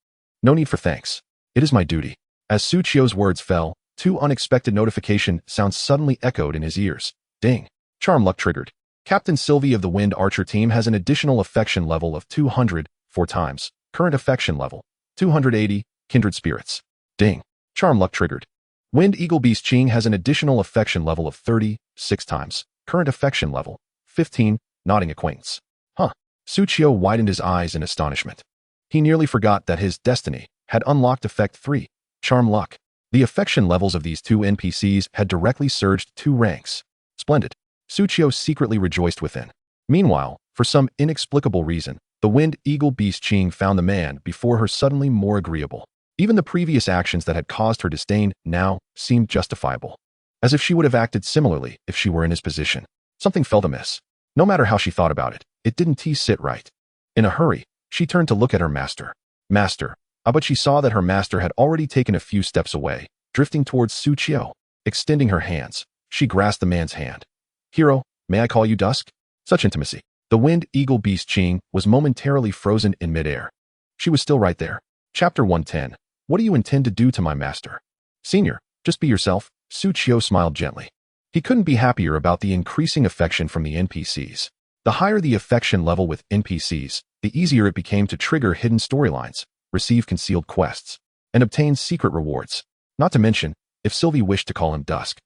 No need for thanks. It is my duty. As Suqiu's words fell, two unexpected notification sounds suddenly echoed in his ears. Ding. Charm luck triggered. Captain Sylvie of the Wind Archer team has an additional affection level of 200, 4 times. Current affection level, 280, kindred spirits. Ding. Charm luck triggered. Wind Eagle Beast Qing has an additional affection level of 30, 6 times. Current affection level, 15, nodding acquaintance. Huh. Suqiu widened his eyes in astonishment. He nearly forgot that his destiny had unlocked effect 3, charm luck. The affection levels of these two NPCs had directly surged 2 ranks. Splendid. Suqiu secretly rejoiced within. Meanwhile, for some inexplicable reason, the Wind Eagle Beast Qing found the man before her suddenly more agreeable. Even the previous actions that had caused her disdain now seemed justifiable. As if she would have acted similarly if she were in his position. Something felt amiss. No matter how she thought about it, it didn't sit right. In a hurry, she turned to look at her master. But she saw that her master had already taken a few steps away, drifting towards Suqiu. Extending her hands, she grasped the man's hand. Hero, may I call you Dusk? Such intimacy. The Wind Eagle Beast Qing was momentarily frozen in midair. She was still right there. Chapter 110. What do you intend to do to my master? Senior, just be yourself. Suqiu smiled gently. He couldn't be happier about the increasing affection from the NPCs. The higher the affection level with NPCs, the easier it became to trigger hidden storylines, receive concealed quests, and obtain secret rewards. Not to mention, if Sylvie wished to call him Dusk,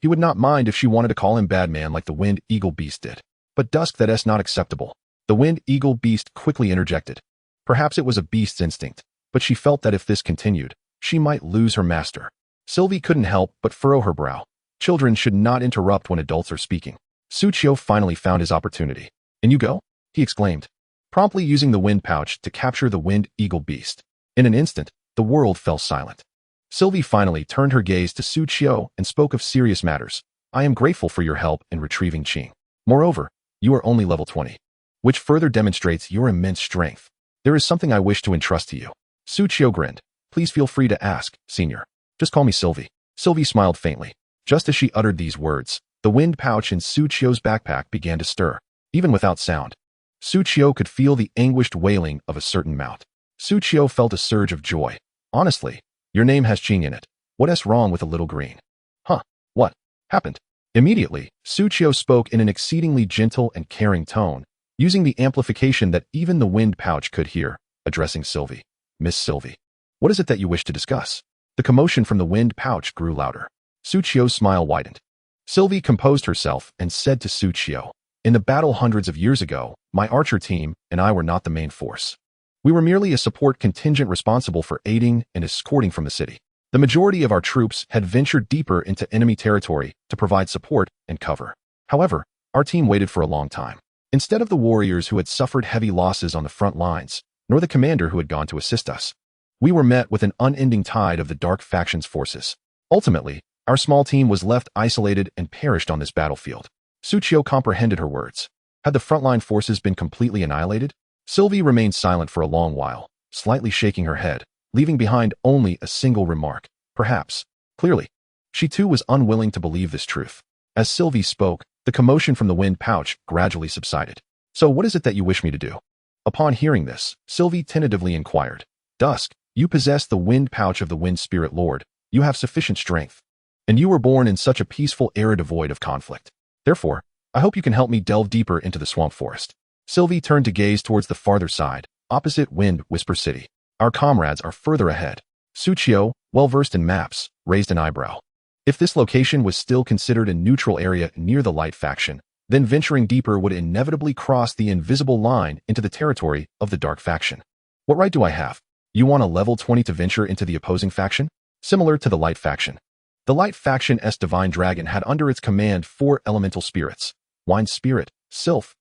he would not mind if she wanted to call him Bad Man like the Wind Eagle Beast did. But Dusk, that's not acceptable. The Wind Eagle Beast quickly interjected. Perhaps it was a beast's instinct, but she felt that if this continued, she might lose her master. Sylvie couldn't help but furrow her brow. Children should not interrupt when adults are speaking. Suqiu finally found his opportunity. "In you go?" he exclaimed, promptly using the wind pouch to capture the Wind Eagle Beast. In an instant, the world fell silent. Sylvie finally turned her gaze to Suqiu and spoke of serious matters. "I am grateful for your help in retrieving Qing. Moreover, you are only level 20, which further demonstrates your immense strength. There is something I wish to entrust to you." Suqiu grinned. "Please feel free to ask, senior. Just call me Sylvie." Sylvie smiled faintly. Just as she uttered these words, the wind pouch in Suqiu's backpack began to stir, even without sound. Suqiu could feel the anguished wailing of a certain mouth. Suqiu felt a surge of joy. "Honestly, your name has Qing in it. What's wrong with a little green?" "Huh, what happened?" Immediately, Suqiu spoke in an exceedingly gentle and caring tone, using the amplification that even the wind pouch could hear, addressing Sylvie. "Miss Sylvie, what is it that you wish to discuss?" The commotion from the wind pouch grew louder. Suqiu's smile widened. Sylvie composed herself and said to Suqiu, "In the battle hundreds of years ago, my archer team and I were not the main force. We were merely a support contingent responsible for aiding and escorting from the city. The majority of our troops had ventured deeper into enemy territory to provide support and cover. However, our team waited for a long time. Instead of the warriors who had suffered heavy losses on the front lines, nor the commander who had gone to assist us, we were met with an unending tide of the dark faction's forces. Ultimately, our small team was left isolated and perished on this battlefield." Suqiu comprehended her words. Had the frontline forces been completely annihilated? Sylvie remained silent for a long while, slightly shaking her head, leaving behind only a single remark. Perhaps. Clearly, she too was unwilling to believe this truth. As Sylvie spoke, the commotion from the wind pouch gradually subsided. "So what is it that you wish me to do?" Upon hearing this, Sylvie tentatively inquired. "Dusk, you possess the wind pouch of the Wind Spirit Lord. You have sufficient strength. And you were born in such a peaceful era devoid of conflict. Therefore, I hope you can help me delve deeper into the swamp forest." Sylvie turned to gaze towards the farther side, opposite Wind Whisper City. "Our comrades are further ahead." Suqiu, well-versed in maps, raised an eyebrow. If this location was still considered a neutral area near the Light faction, then venturing deeper would inevitably cross the invisible line into the territory of the Dark faction. "What right do I have?" You want a level 20 to venture into the opposing faction? Similar to the Light faction. The Light faction's divine dragon had under its command 4 elemental spirits: Wind Spirit, Sylph,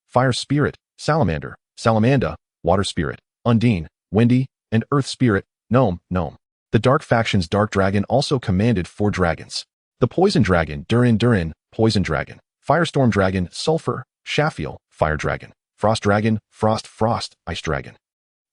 Fire Spirit, Salamander, Salamanda, Water Spirit, Undine, Windy, and Earth Spirit, Gnome. The Dark faction's Dark Dragon also commanded 4 dragons: the Poison Dragon, Durin, Poison Dragon, Firestorm Dragon, Sulfur, Shafiel, Fire Dragon, Frost Dragon, Frost, Ice Dragon,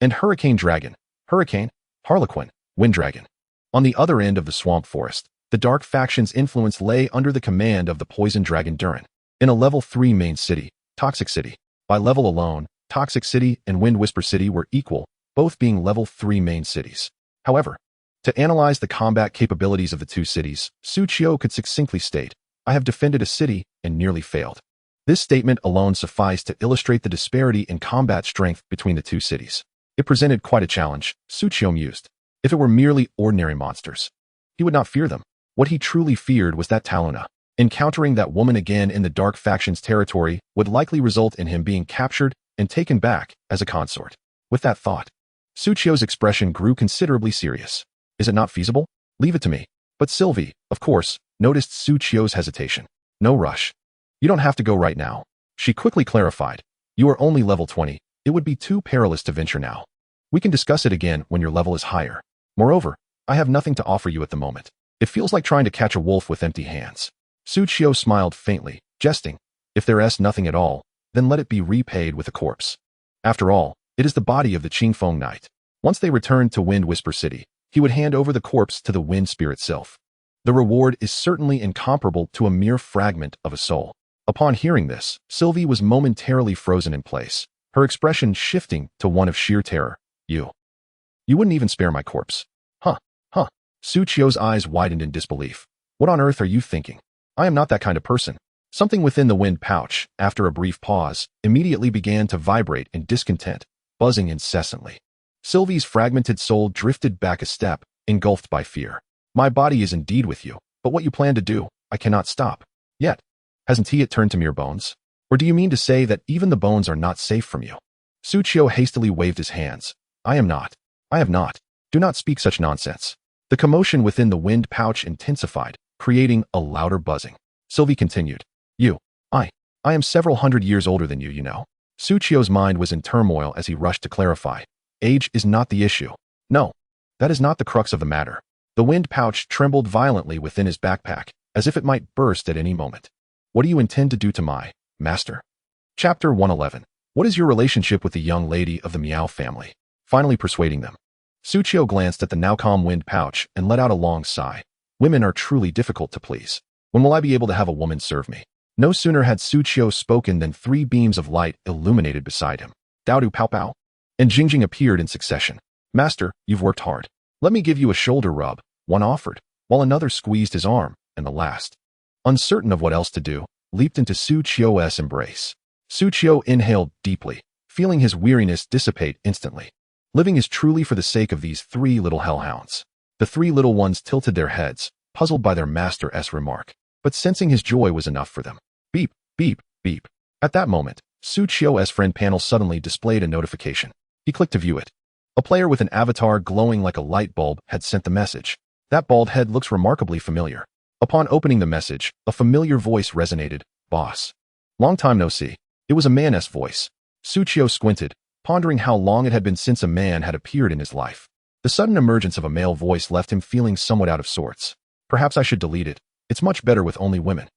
and Hurricane Dragon, Hurricane, Harlequin, Wind Dragon. On the other end of the Swamp Forest, the Dark faction's influence lay under the command of the Poison Dragon Durin. In a level 3 main city, Toxic City. By level alone, Toxic City and Wind Whisper City were equal, both being level 3 main cities. However, to analyze the combat capabilities of the two cities, Suchio could succinctly state, "I have defended a city and nearly failed." This statement alone sufficed to illustrate the disparity in combat strength between the two cities. It presented quite a challenge, Suchio mused. If it were merely ordinary monsters, he would not fear them. What he truly feared was that Taluna. Encountering that woman again in the Dark faction's territory would likely result in him being captured and taken back as a consort. With that thought, Suchio's expression grew considerably serious. "Is it not feasible? Leave it to me." But Sylvie, of course, noticed Suchio's hesitation. "No rush. You don't have to go right now." She quickly clarified, "You are only level 20. It would be too perilous to venture now. We can discuss it again when your level is higher. Moreover, I have nothing to offer you at the moment. It feels like trying to catch a wolf with empty hands." Suchio smiled faintly, jesting, "If there is nothing at all, then let it be repaid with a corpse. After all, it is the body of the Qingfeng Knight." Once they returned to Wind Whisper City, he would hand over the corpse to the Wind Spirit Sylph. The reward is certainly incomparable to a mere fragment of a soul. Upon hearing this, Sylvie was momentarily frozen in place, her expression shifting to one of sheer terror. You wouldn't even spare my corpse." Huh. Suchio's eyes widened in disbelief. "What on earth are you thinking? I am not that kind of person." Something within the wind pouch, after a brief pause, immediately began to vibrate in discontent, buzzing incessantly. Sylvie's fragmented soul drifted back a step, engulfed by fear. "My body is indeed with you, but what you plan to do, I cannot stop. Yet, hasn't he turned to mere bones? Or do you mean to say that even the bones are not safe from you?" Suchio hastily waved his hands. I have not. Do not speak such nonsense." The commotion within the wind pouch intensified, creating a louder buzzing. Sylvie continued, I am several hundred years older than you, you know." Suchio's mind was in turmoil as he rushed to clarify. "Age is not the issue. No, that is not the crux of the matter." The wind pouch trembled violently within his backpack, as if it might burst at any moment. "What do you intend to do to my master?" Chapter 111. What is your relationship with the young lady of the Meow family? Finally persuading them. Suchio glanced at the now calm wind pouch and let out a long sigh. Women are truly difficult to please. When will I be able to have a woman serve me? No sooner had Suchio spoken than 3 beams of light illuminated beside him. Daodu Pao Pao and Jingjing appeared in succession. "Master, you've worked hard. Let me give you a shoulder rub," one offered, while another squeezed his arm, and the last, uncertain of what else to do, leaped into Suchio's embrace. Suchio inhaled deeply, feeling his weariness dissipate instantly. Living is truly for the sake of these 3 little hellhounds. The 3 little ones tilted their heads, puzzled by their master's remark, but sensing his joy was enough for them. Beep, beep, beep. At that moment, Suchio's friend panel suddenly displayed a notification. He clicked to view it. A player with an avatar glowing like a light bulb had sent the message. "That bald head looks remarkably familiar." Upon opening the message, a familiar voice resonated. "Boss. Long time no see." It was a man's voice. Suchio squinted, pondering how long it had been since a man had appeared in his life. The sudden emergence of a male voice left him feeling somewhat out of sorts. Perhaps I should delete it. It's much better with only women.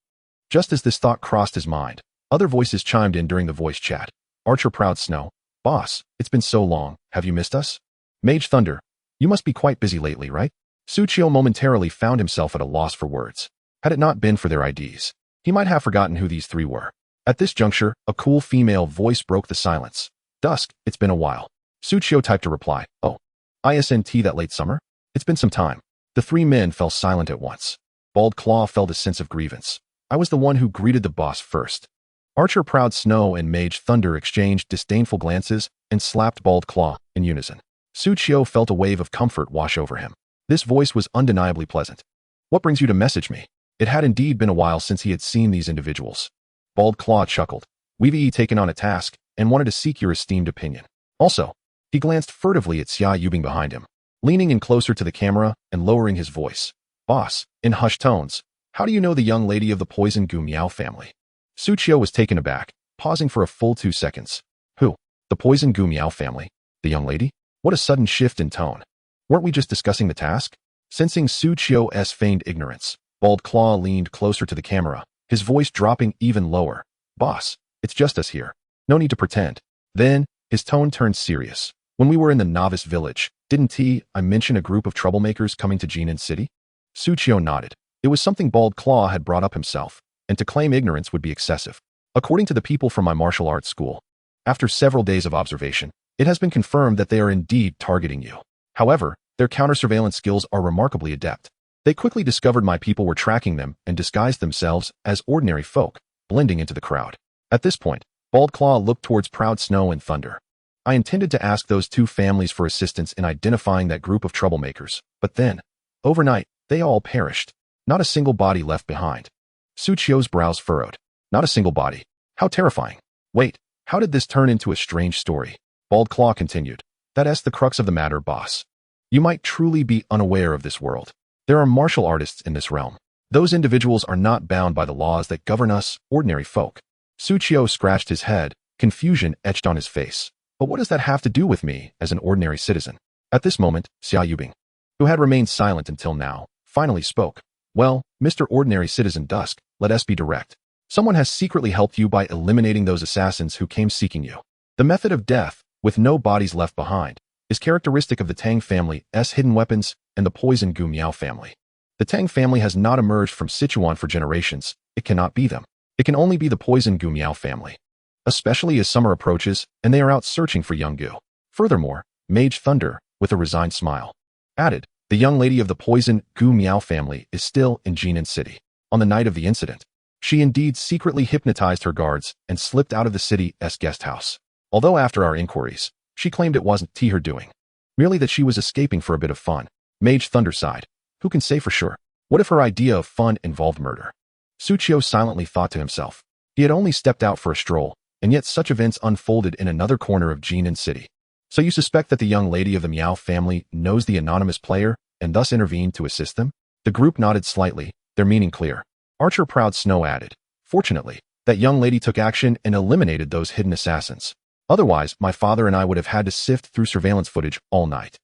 Just as this thought crossed his mind, other voices chimed in during the voice chat. Archer Proud Snow. "Boss, it's been so long. Have you missed us?" Mage Thunder. "You must be quite busy lately, right?" Suchio momentarily found himself at a loss for words. Had it not been for their IDs, he might have forgotten who these 3 were. At this juncture, a cool female voice broke the silence. "Dusk, it's been a while." Suchio typed a reply. "Oh, ISNT that late summer? It's been some time." The 3 men fell silent at once. Bald Claw felt a sense of grievance. "I was the one who greeted the boss first." Archer Proud Snow and Mage Thunder exchanged disdainful glances and slapped Bald Claw in unison. Suchio felt a wave of comfort wash over him. This voice was undeniably pleasant. "What brings you to message me?" It had indeed been a while since he had seen these individuals. Bald Claw chuckled. "We've taken on a task and wanted to seek your esteemed opinion. Also, He glanced furtively at Xia Yubing behind him, leaning in closer to the camera and lowering his voice. Boss, in hushed tones, how do you know the young lady of the poison Gu Miao family? Su Qiu was taken aback, pausing for a full 2 seconds. Who? The poison Gu Miao family? The young lady? What a sudden shift in tone. Weren't we just discussing the task? Sensing Su Qiu's feigned ignorance, Bald Claw leaned closer to the camera, his voice dropping even lower. Boss, it's just us here. No need to pretend. Then, his tone turned serious. When we were in the novice village, didn't I mention a group of troublemakers coming to Jinan City? Su Qiu nodded. It was something Bald Claw had brought up himself, and to claim ignorance would be excessive. According to the people from my martial arts school, after several days of observation, it has been confirmed that they are indeed targeting you. However, their counter-surveillance skills are remarkably adept. They quickly discovered my people were tracking them and disguised themselves as ordinary folk, blending into the crowd. At this point, Bald Claw looked towards Proud Snow and Thunder. I intended to ask those 2 families for assistance in identifying that group of troublemakers, but then, overnight, they all perished. Not a single body left behind. Su Qiu's brows furrowed. Not a single body. How terrifying. Wait, how did this turn into a strange story? Bald Claw continued. That's the crux of the matter, boss. You might truly be unaware of this world. There are martial artists in this realm. Those individuals are not bound by the laws that govern us, ordinary folk. Su Qiu scratched his head, confusion etched on his face. But what does that have to do with me as an ordinary citizen? At this moment, Xia Yubing, who had remained silent until now, finally spoke. Well, Mr. Ordinary Citizen Dusk, let us be direct. Someone has secretly helped you by eliminating those assassins who came seeking you. The method of death, with no bodies left behind, is characteristic of the Tang family's hidden weapons and the poison Gu Miao family. The Tang family has not emerged from Sichuan for generations. It cannot be them. It can only be the poison Gu Miao family. Especially as summer approaches and they are out searching for young Gu. Furthermore, Mage Thunder, with a resigned smile, added, the young lady of the poison Gu Miao family is still in Jinan City. On the night of the incident, she indeed secretly hypnotized her guards and slipped out of the city's guest house. Although after our inquiries, she claimed it wasn't her doing. Merely that she was escaping for a bit of fun. Mage Thunder sighed. Who can say for sure? What if her idea of fun involved murder? Su Qiu silently thought to himself. He had only stepped out for a stroll, and yet such events unfolded in another corner of Jinan City. So you suspect that the young lady of the Miao family knows the anonymous player and thus intervened to assist them? The group nodded slightly, their meaning clear. Archer Proud Snow added, fortunately, that young lady took action and eliminated those hidden assassins. Otherwise, my father and I would have had to sift through surveillance footage all night.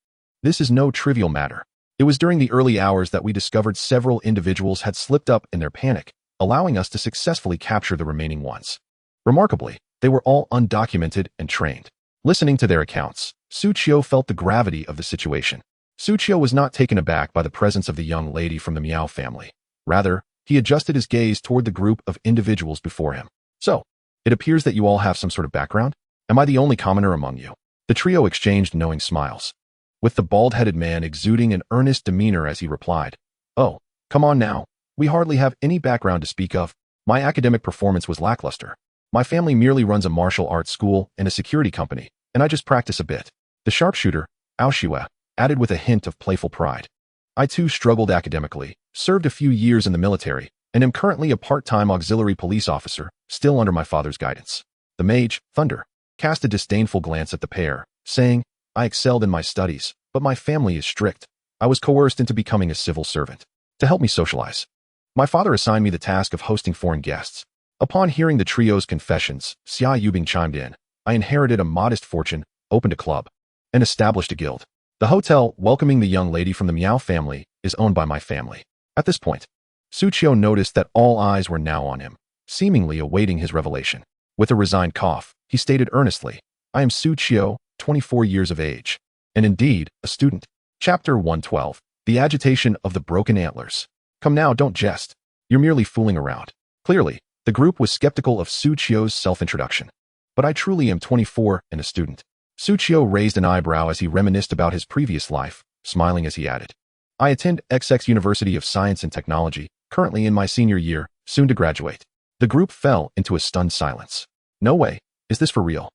This is no trivial matter. It was during the early hours that we discovered several individuals had slipped up in their panic, allowing us to successfully capture the remaining ones. Remarkably, they were all undocumented and trained. Listening to their accounts, Su Qiu felt the gravity of the situation. Su Qiu was not taken aback by the presence of the young lady from the Miao family. Rather, he adjusted his gaze toward the group of individuals before him. So, it appears that you all have some sort of background? Am I the only commoner among you? The trio exchanged knowing smiles, with the bald-headed man exuding an earnest demeanor as he replied, oh, come on now. We hardly have any background to speak of. My academic performance was lackluster. My family merely runs a martial arts school and a security company, and I just practice a bit. The sharpshooter, Ao Shiwa, added with a hint of playful pride. I too struggled academically, served a few years in the military, and am currently a part-time auxiliary police officer, still under my father's guidance. The mage, Thunder, cast a disdainful glance at the pair, saying, I excelled in my studies, but my family is strict. I was coerced into becoming a civil servant. To help me socialize, my father assigned me the task of hosting foreign guests. Upon hearing the trio's confessions, Xia Yubing chimed in. I inherited a modest fortune, opened a club, and established a guild. The hotel welcoming the young lady from the Miao family is owned by my family. At this point, Su Qiu noticed that all eyes were now on him, seemingly awaiting his revelation. With a resigned cough, he stated earnestly, I am Su Qiu, 24 years of age, and indeed, a student. Chapter 112, The Agitation of the Broken Antlers. Come now, don't jest. You're merely fooling around. Clearly, the group was skeptical of Su Qiu's self-introduction. But I truly am 24 and a student. Su Qiu raised an eyebrow as he reminisced about his previous life, smiling as he added, I attend XX University of Science and Technology, currently in my senior year, soon to graduate. The group fell into a stunned silence. No way, is this for real?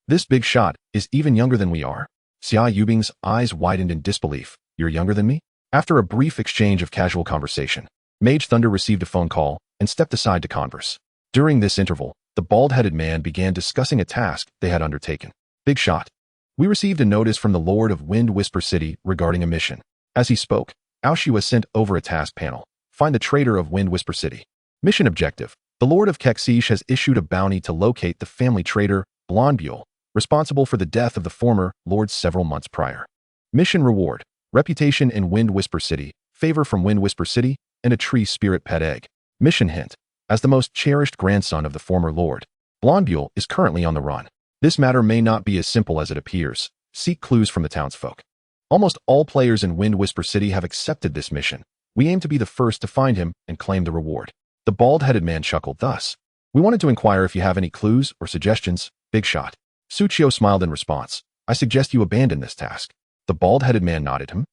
This big shot is even younger than we are? Xia Yubing's eyes widened in disbelief. You're younger than me? After a brief exchange of casual conversation, Mage Thunder received a phone call and stepped aside to converse. During this interval, the bald-headed man began discussing a task they had undertaken. Big shot. We received a notice from the Lord of Wind Whisper City regarding a mission. As he spoke, Aoshua sent over a task panel. Find the traitor of Wind Whisper City. Mission objective. The Lord of Kexish has issued a bounty to locate the family traitor, Blondbuel, responsible for the death of the former Lord several months prior. Mission reward. Reputation in Wind Whisper City, favor from Wind Whisper City, and a tree spirit pet egg. Mission hint. As the most cherished grandson of the former Lord, Blondbuel is currently on the run. This matter may not be as simple as it appears. Seek clues from the townsfolk. Almost all players in Wind Whisper City have accepted this mission. We aim to be the first to find him and claim the reward. The bald-headed man chuckled thus. We wanted to inquire if you have any clues or suggestions, Big Shot. Suchio smiled in response. I suggest you abandon this task. The bald-headed man nodded him.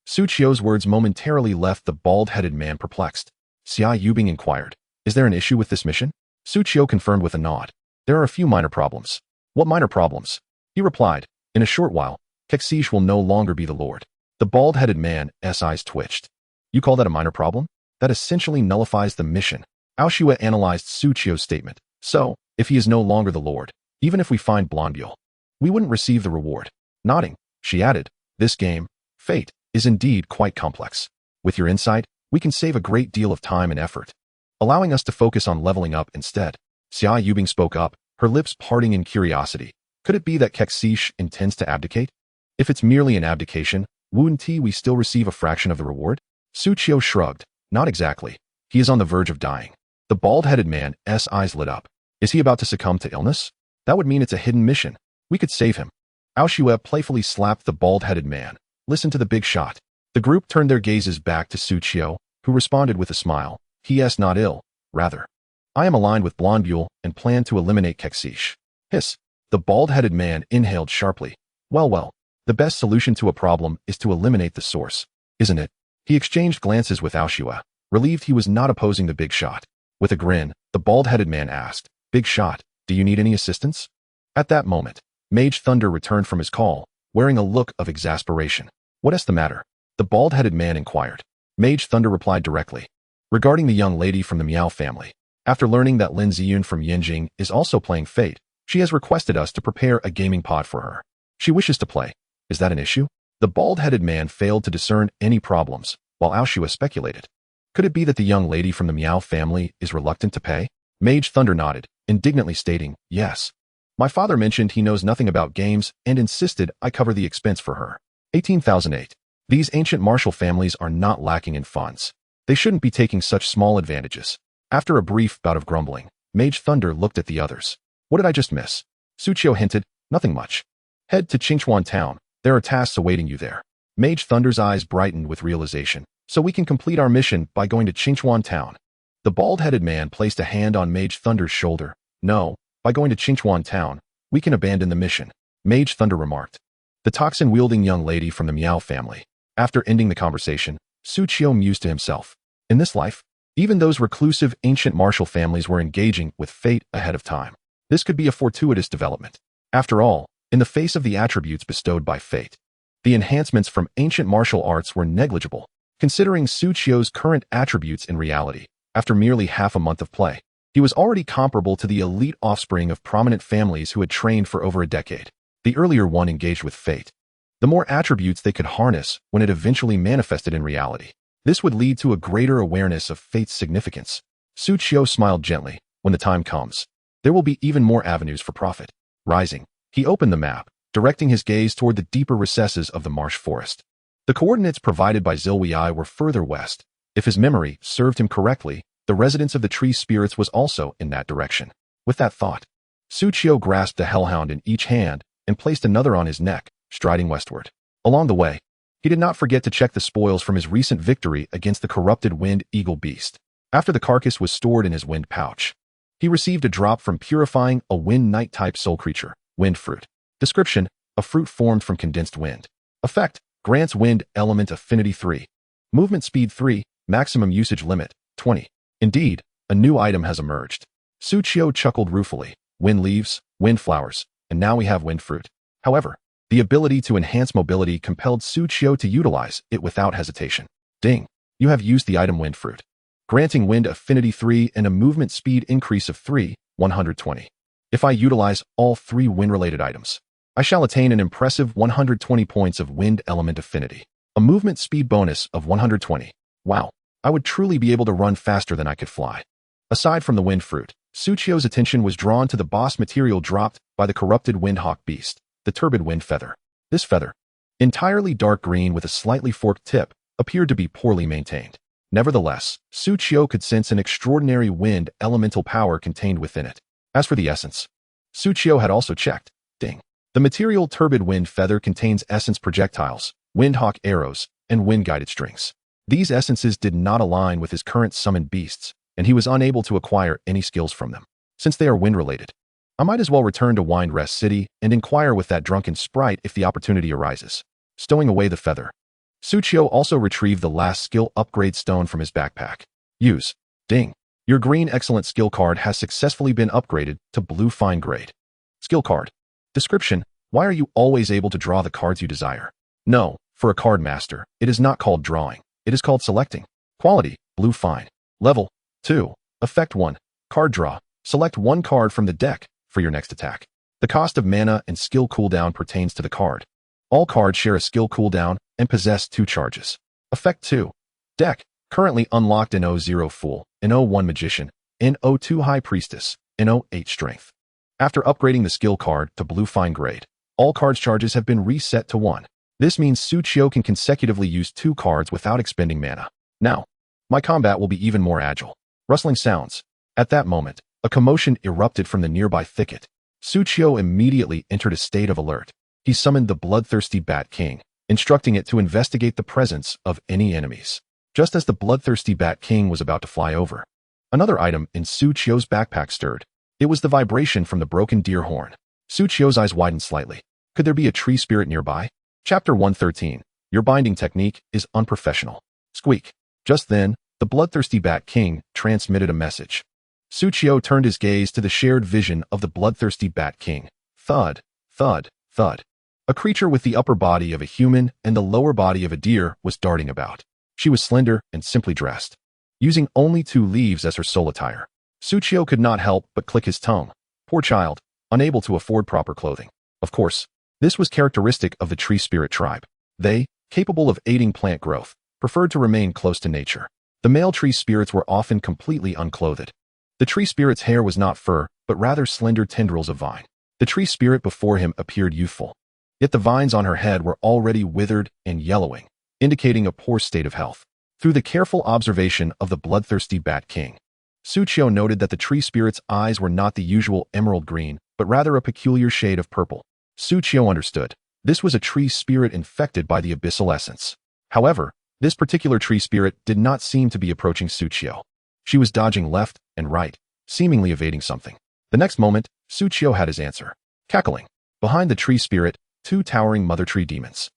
Suchio's words momentarily left the bald-headed man perplexed. Xia Yubing inquired. Is there an issue with this mission? Suchio confirmed with a nod. There are a few minor problems. What minor problems? He replied. In a short while, Kexish will no longer be the Lord. The bald-headed man's eyes twitched. You call that a minor problem? That essentially nullifies the mission. Aoshua analyzed Suchio's statement. So, if he is no longer the Lord, even if we find Blondbuel, we wouldn't receive the reward. Nodding, she added, this game, Fate, is indeed quite complex. With your insight, we can save a great deal of time and effort, allowing us to focus on leveling up instead. Xia Yubing spoke up, her lips parting in curiosity. Could it be that Kexish intends to abdicate? If it's merely an abdication, wouldn't we still receive a fraction of the reward? Suchio shrugged. Not exactly. He is on the verge of dying. The bald-headed man's eyes lit up. Is he about to succumb to illness? That would mean it's a hidden mission. We could save him. Aoshua playfully slapped the bald-headed man. Listen to the Big Shot. The group turned their gazes back to Suchio, who responded with a smile. He is not ill. Rather, I am aligned with Blondbuel and plan to eliminate Kexish. Hiss. The bald-headed man inhaled sharply. Well, the best solution to a problem is to eliminate the source, isn't it? He exchanged glances with Aoshua, relieved he was not opposing the Big Shot. With a grin, the bald-headed man asked, Big Shot, do you need any assistance? At that moment, Mage Thunder returned from his call, wearing a look of exasperation. What is the matter? The bald-headed man inquired. Mage Thunder replied directly. Regarding the young lady from the Miao family, after learning that Lin Ziyun from Yinjing is also playing Fate, she has requested us to prepare a gaming pod for her. She wishes to play. Is that an issue? The bald-headed man failed to discern any problems, while Aoshua speculated. Could it be that the young lady from the Miao family is reluctant to pay? Mage Thunder nodded, indignantly stating, yes. My father mentioned he knows nothing about games and insisted I cover the expense for her. 18,008. These ancient martial families are not lacking in funds. They shouldn't be taking such small advantages. After a brief bout of grumbling, Mage Thunder looked at the others. What did I just miss? Suchio hinted, nothing much. Head to Qingchuan Town. There are tasks awaiting you there. Mage Thunder's eyes brightened with realization. So we can complete our mission by going to Qingchuan Town. The bald-headed man placed a hand on Mage Thunder's shoulder. No, by going to Qingchuan Town, we can abandon the mission, Mage Thunder remarked. The toxin-wielding young lady from the Miao family. After ending the conversation, Suchio mused to himself. In this life, even those reclusive ancient martial families were engaging with fate ahead of time. This could be a fortuitous development. After all, in the face of the attributes bestowed by fate, the enhancements from ancient martial arts were negligible, considering Suchio's current attributes in reality. After merely half a month of play, he was already comparable to the elite offspring of prominent families who had trained for over a decade. The earlier one engaged with fate, the more attributes they could harness when it eventually manifested in reality. This would lead to a greater awareness of fate's significance. Suchio smiled gently. When the time comes, there will be even more avenues for profit. Rising, he opened the map, directing his gaze toward the deeper recesses of the marsh forest. The coordinates provided by Zilwei were further west. If his memory served him correctly, the residence of the tree spirits was also in that direction. With that thought, Suchio grasped a hellhound in each hand and placed another on his neck, striding westward. Along the way, he did not forget to check the spoils from his recent victory against the corrupted wind eagle beast. After the carcass was stored in his wind pouch, he received a drop from purifying a wind knight type soul creature, wind fruit. Description: a fruit formed from condensed wind. Effect: grants wind element affinity 3. Movement speed 3, maximum usage limit 20. Indeed, a new item has emerged. Suchio chuckled ruefully. Wind leaves, wind flowers, and now we have wind fruit. However, the ability to enhance mobility compelled Suchio to utilize it without hesitation. Ding! You have used the item wind fruit, granting wind affinity 3 and a movement speed increase of 3, 120. If I utilize all 3 wind-related items, I shall attain an impressive 120 points of wind element affinity. A movement speed bonus of 120. Wow, I would truly be able to run faster than I could fly. Aside from the wind fruit, Tsuchiyo's attention was drawn to the boss material dropped by the corrupted windhawk beast, the turbid wind feather. This feather, entirely dark green with a slightly forked tip, appeared to be poorly maintained. Nevertheless, Tsuchiyo could sense an extraordinary wind elemental power contained within it. As for the essence, Tsuchiyo had also checked. Ding. The material turbid wind feather contains essence projectiles, windhawk arrows, and wind-guided strings. These essences did not align with his current summoned beasts, and he was unable to acquire any skills from them. Since they are wind-related, I might as well return to Wind Rest City and inquire with that drunken sprite if the opportunity arises. Stowing away the feather, Tsuchiyo also retrieved the last skill upgrade stone from his backpack. Use. Ding. Your green excellent skill card has successfully been upgraded to blue fine grade. Skill card. Description. Why are you always able to draw the cards you desire? No, for a card master, it is not called drawing. It is called selecting. Quality. Blue fine. Level 2. Effect 1. Card draw. Select one card from the deck for your next attack. The cost of mana and skill cooldown pertains to the card. All cards share a skill cooldown and possess 2 charges. Effect 2. Deck. Currently unlocked in O0 Fool, in O1 Magician, in O2 High Priestess, in O8 Strength. After upgrading the skill card to blue fine grade, all cards charges have been reset to 1. This means Tsuchiyo can consecutively use 2 cards without expending mana. Now, my combat will be even more agile. Rustling sounds. At that moment, a commotion erupted from the nearby thicket. Tsuchiyo immediately entered a state of alert. He summoned the bloodthirsty Bat King, instructing it to investigate the presence of any enemies. Just as the bloodthirsty Bat King was about to fly over, another item in Tsuchiyo's backpack stirred. It was the vibration from the broken deer horn. Tsuchiyo's eyes widened slightly. Could there be a tree spirit nearby? Chapter 113. Your binding technique is unprofessional. Squeak. Just then, the bloodthirsty Bat King transmitted a message. Tsuchiyo turned his gaze to the shared vision of the bloodthirsty Bat King. Thud, thud, thud. A creature with the upper body of a human and the lower body of a deer was darting about. She was slender and simply dressed, using only 2 leaves as her sole attire. Tsuchiyo could not help but click his tongue. Poor child, unable to afford proper clothing. Of course, this was characteristic of the tree spirit tribe. They, capable of aiding plant growth, preferred to remain close to nature. The male tree spirits were often completely unclothed. The tree spirit's hair was not fur, but rather slender tendrils of vine. The tree spirit before him appeared youthful, yet the vines on her head were already withered and yellowing, indicating a poor state of health. Through the careful observation of the bloodthirsty Bat King, Tsuchiyo noted that the tree spirit's eyes were not the usual emerald green, but rather a peculiar shade of purple. Tsuchiyo understood. This was a tree spirit infected by the abyssal essence. However, this particular tree spirit did not seem to be approaching Tsuchiyo. She was dodging left and right, seemingly evading something. The next moment, Tsuchiyo had his answer. Cackling. Behind the tree spirit, 2 towering mother tree demons,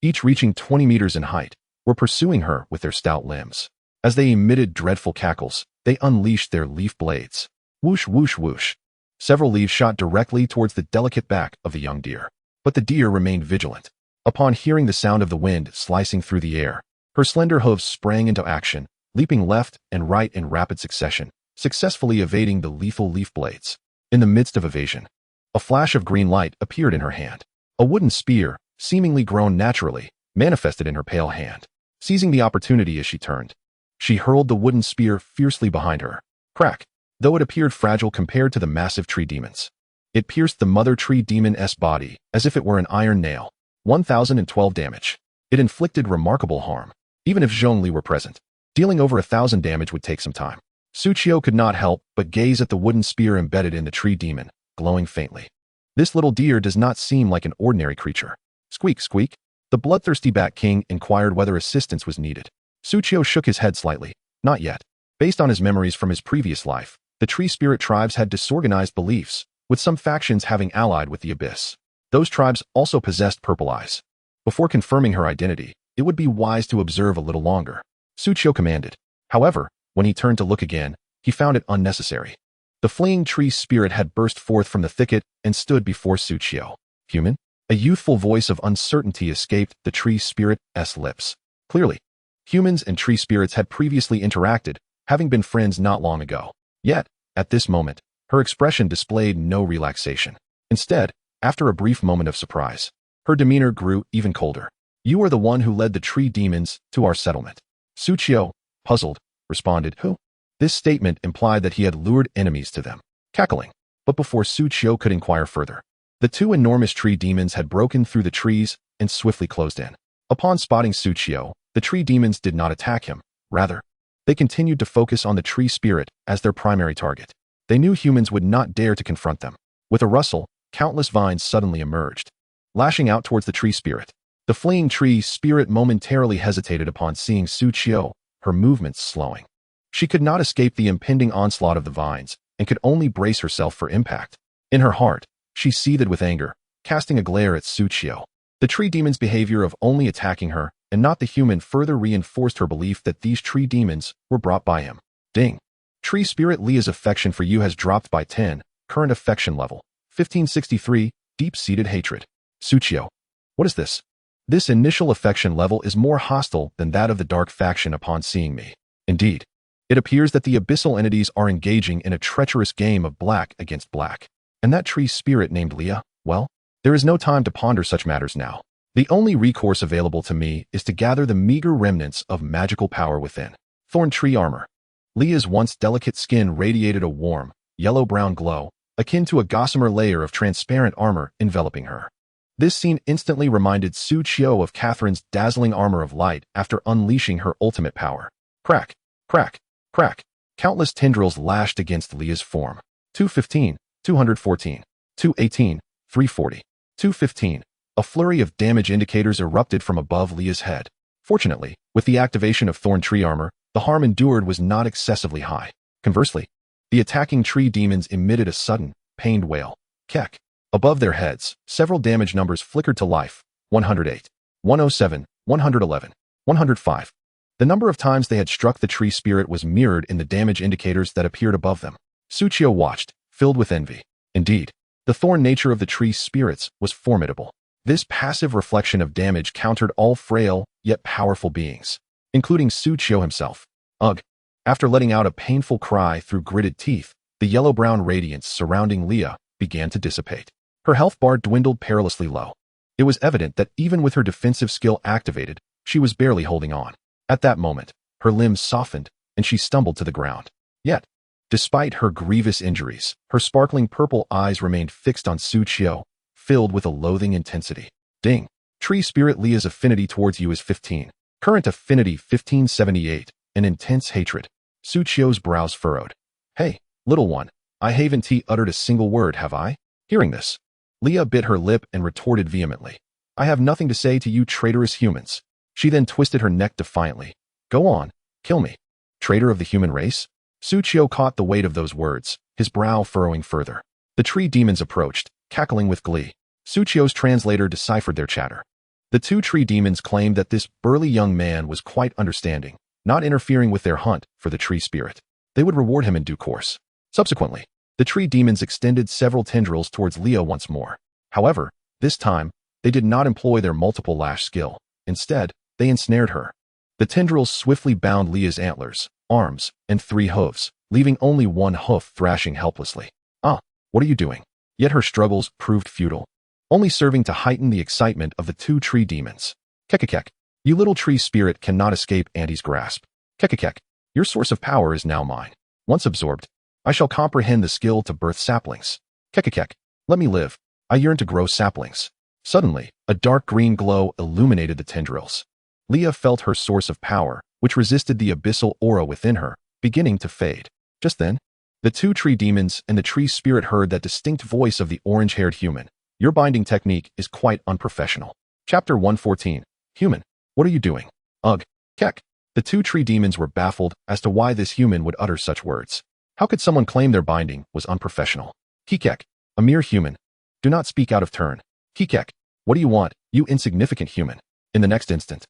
each reaching 20 meters in height, were pursuing her with their stout limbs. As they emitted dreadful cackles, they unleashed their leaf blades. Whoosh, whoosh, whoosh. Several leaves shot directly towards the delicate back of the young deer. But the deer remained vigilant. Upon hearing the sound of the wind slicing through the air, her slender hooves sprang into action, leaping left and right in rapid succession, successfully evading the lethal leaf blades. In the midst of evasion, a flash of green light appeared in her hand. A wooden spear, seemingly grown naturally, manifested in her pale hand. Seizing the opportunity as she turned, she hurled the wooden spear fiercely behind her. Crack! Though it appeared fragile compared to the massive tree demons, it pierced the mother tree demon's body as if it were an iron nail. 1012 damage. It inflicted remarkable harm. Even if Zhongli were present, dealing over 1,000 damage would take some time. Tsuchiyo could not help but gaze at the wooden spear embedded in the tree demon, glowing faintly. This little deer does not seem like an ordinary creature. Squeak, squeak. The bloodthirsty Bat King inquired whether assistance was needed. Tsuchiyo shook his head slightly. Not yet. Based on his memories from his previous life, the tree spirit tribes had disorganized beliefs, with some factions having allied with the abyss. Those tribes also possessed purple eyes. Before confirming her identity, it would be wise to observe a little longer. Tsuchiyo commanded. However, when he turned to look again, he found it unnecessary. The fleeing tree spirit had burst forth from the thicket and stood before Tsuchiyo. Human? A youthful voice of uncertainty escaped the tree spirit's lips. Clearly, humans and tree spirits had previously interacted, having been friends not long ago. Yet, at this moment, her expression displayed no relaxation. Instead, After a brief moment of surprise, her demeanor grew even colder. You are the one who led the tree demons to our settlement. Suchio, puzzled, responded, Who? This statement implied that he had lured enemies to them, cackling. But before Suchio could inquire further, the two enormous tree demons had broken through the trees and swiftly closed in. Upon spotting Suchio, the tree demons did not attack him. Rather, they continued to focus on the tree spirit as their primary target. They knew humans would not dare to confront them. With a rustle, countless vines suddenly emerged, lashing out towards the tree spirit. The fleeing tree spirit momentarily hesitated upon seeing Suchio, her movements slowing. She could not escape the impending onslaught of the vines and could only brace herself for impact. In her heart, she seethed with anger, casting a glare at Suchio. The tree demon's behavior of only attacking her and not the human further reinforced her belief that these tree demons were brought by him. Ding. Tree spirit Leah's affection for you has dropped by 10, current affection level, 1563, deep-seated hatred. Suchio. What is this? This initial affection level is more hostile than that of the dark faction upon seeing me. Indeed, it appears that the abyssal entities are engaging in a treacherous game of black against black. And that tree spirit named Leah, well, there is no time to ponder such matters now. The only recourse available to me is to gather the meager remnants of magical power within. Thorn tree armor. Leah's once delicate skin radiated a warm, yellow-brown glow, akin to a gossamer layer of transparent armor enveloping her. This scene instantly reminded Suchio of Catherine's dazzling armor of light after unleashing her ultimate power. Crack, crack, crack. Countless tendrils lashed against Leah's form. 215, 214, 218, 340, 215. A flurry of damage indicators erupted from above Leah's head. Fortunately, with the activation of Thorn tree armor, the harm endured was not excessively high. Conversely, the attacking tree demons emitted a sudden, pained wail. Kek. Above their heads, several damage numbers flickered to life. 108, 107, 111, 105. The number of times they had struck the tree spirit was mirrored in the damage indicators that appeared above them. Suchio watched, filled with envy. Indeed, the thorn nature of the tree spirits was formidable. This passive reflection of damage countered all frail, yet powerful beings, including Suchio himself. Ugh. After letting out a painful cry through gritted teeth, the yellow-brown radiance surrounding Leah began to dissipate. Her health bar dwindled perilously low. It was evident that even with her defensive skill activated, she was barely holding on. At that moment, her limbs softened, and she stumbled to the ground. Yet, despite her grievous injuries, her sparkling purple eyes remained fixed on Suchio, filled with a loathing intensity. Ding. Tree spirit Leah's affinity towards you is 15. Current affinity 1578. An intense hatred. Suchio's brows furrowed. Hey, little one, I haven't uttered a single word, have I? Hearing this, Leah bit her lip and retorted vehemently. I have nothing to say to you traitorous humans. She then twisted her neck defiantly. Go on, kill me. Traitor of the human race? Suchio caught the weight of those words, his brow furrowing further. The tree demons approached, cackling with glee. Suchio's translator deciphered their chatter. The two tree demons claimed that this burly young man was quite understanding, not interfering with their hunt for the tree spirit. They would reward him in due course. Subsequently, the tree demons extended several tendrils towards Leah once more. However, this time, they did not employ their multiple lash skill. Instead, they ensnared her. The tendrils swiftly bound Leah's antlers, arms, and 3 hooves, leaving only one hoof thrashing helplessly. Ah, what are you doing? Yet her struggles proved futile, only serving to heighten the excitement of the two tree demons. Kekekek. You little tree spirit cannot escape Auntie's grasp. Kekekek. Your source of power is now mine. Once absorbed, I shall comprehend the skill to birth saplings. Kekekek. Let me live. I yearn to grow saplings. Suddenly, a dark green glow illuminated the tendrils. Leah felt her source of power, which resisted the abyssal aura within her, beginning to fade. Just then, the two tree demons and the tree spirit heard that distinct voice of the orange-haired human. Your binding technique is quite unprofessional. Chapter 114. Human. What are you doing? Ugh. Kek. The two tree demons were baffled as to why this human would utter such words. How could someone claim their binding was unprofessional? Kekek. A mere human. Do not speak out of turn. Kekek. What do you want, you insignificant human? In the next instant,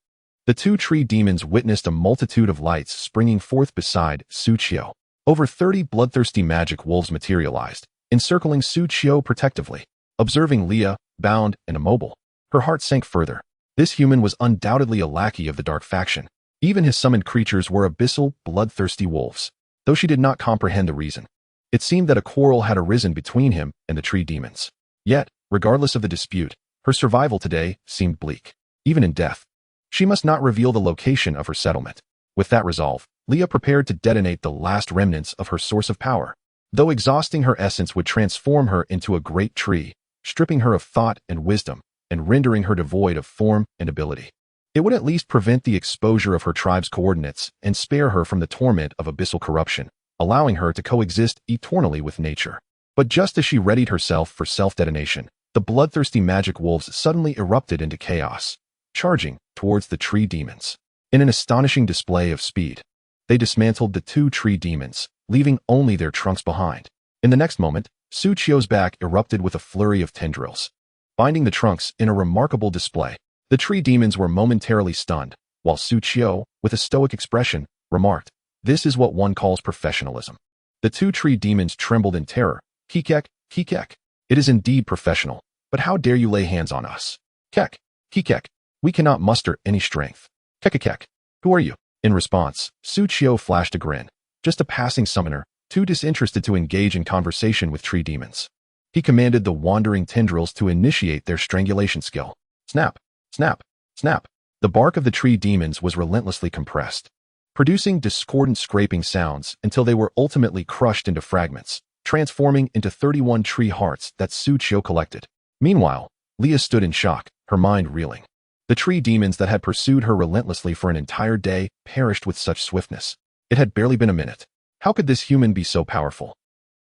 the two tree demons witnessed a multitude of lights springing forth beside Suchio. Over 30 bloodthirsty magic wolves materialized, encircling Suchio protectively. Observing Leah, bound and immobile, her heart sank further. This human was undoubtedly a lackey of the dark faction. Even his summoned creatures were abyssal, bloodthirsty wolves. Though she did not comprehend the reason, it seemed that a quarrel had arisen between him and the tree demons. Yet, Regardless of the dispute, her survival today seemed bleak. Even in death, she must not reveal the location of her settlement. With that resolve, Leah prepared to detonate the last remnants of her source of power. Though exhausting, her essence would transform her into a great tree, stripping her of thought and wisdom, and rendering her devoid of form and ability. It would at least prevent the exposure of her tribe's coordinates and spare her from the torment of abyssal corruption, allowing her to coexist eternally with nature. But just as she readied herself for self-detonation, the bloodthirsty magic wolves suddenly erupted into chaos, charging towards the tree demons. In an astonishing display of speed, they dismantled the two tree demons, leaving only their trunks behind. In the next moment, Suchio's back erupted with a flurry of tendrils, binding the trunks in a remarkable display. The tree demons were momentarily stunned, while Suchio, with a stoic expression, remarked, "This is what one calls professionalism." The two tree demons trembled in terror. "Kekek, Kekek. It is indeed professional, but how dare you lay hands on us? Kek, Kekek. We cannot muster any strength. Kekekek. Who are you?" In response, Suchio flashed a grin. Just a passing summoner, too disinterested to engage in conversation with tree demons. He commanded the wandering tendrils to initiate their strangulation skill. Snap, snap, snap. The bark of the tree demons was relentlessly compressed, producing discordant scraping sounds until they were ultimately crushed into fragments, transforming into 31 tree hearts that Suchio collected. Meanwhile, Leah stood in shock, her mind reeling. The tree demons that had pursued her relentlessly for an entire day perished with such swiftness. It had barely been a minute. How could this human be so powerful?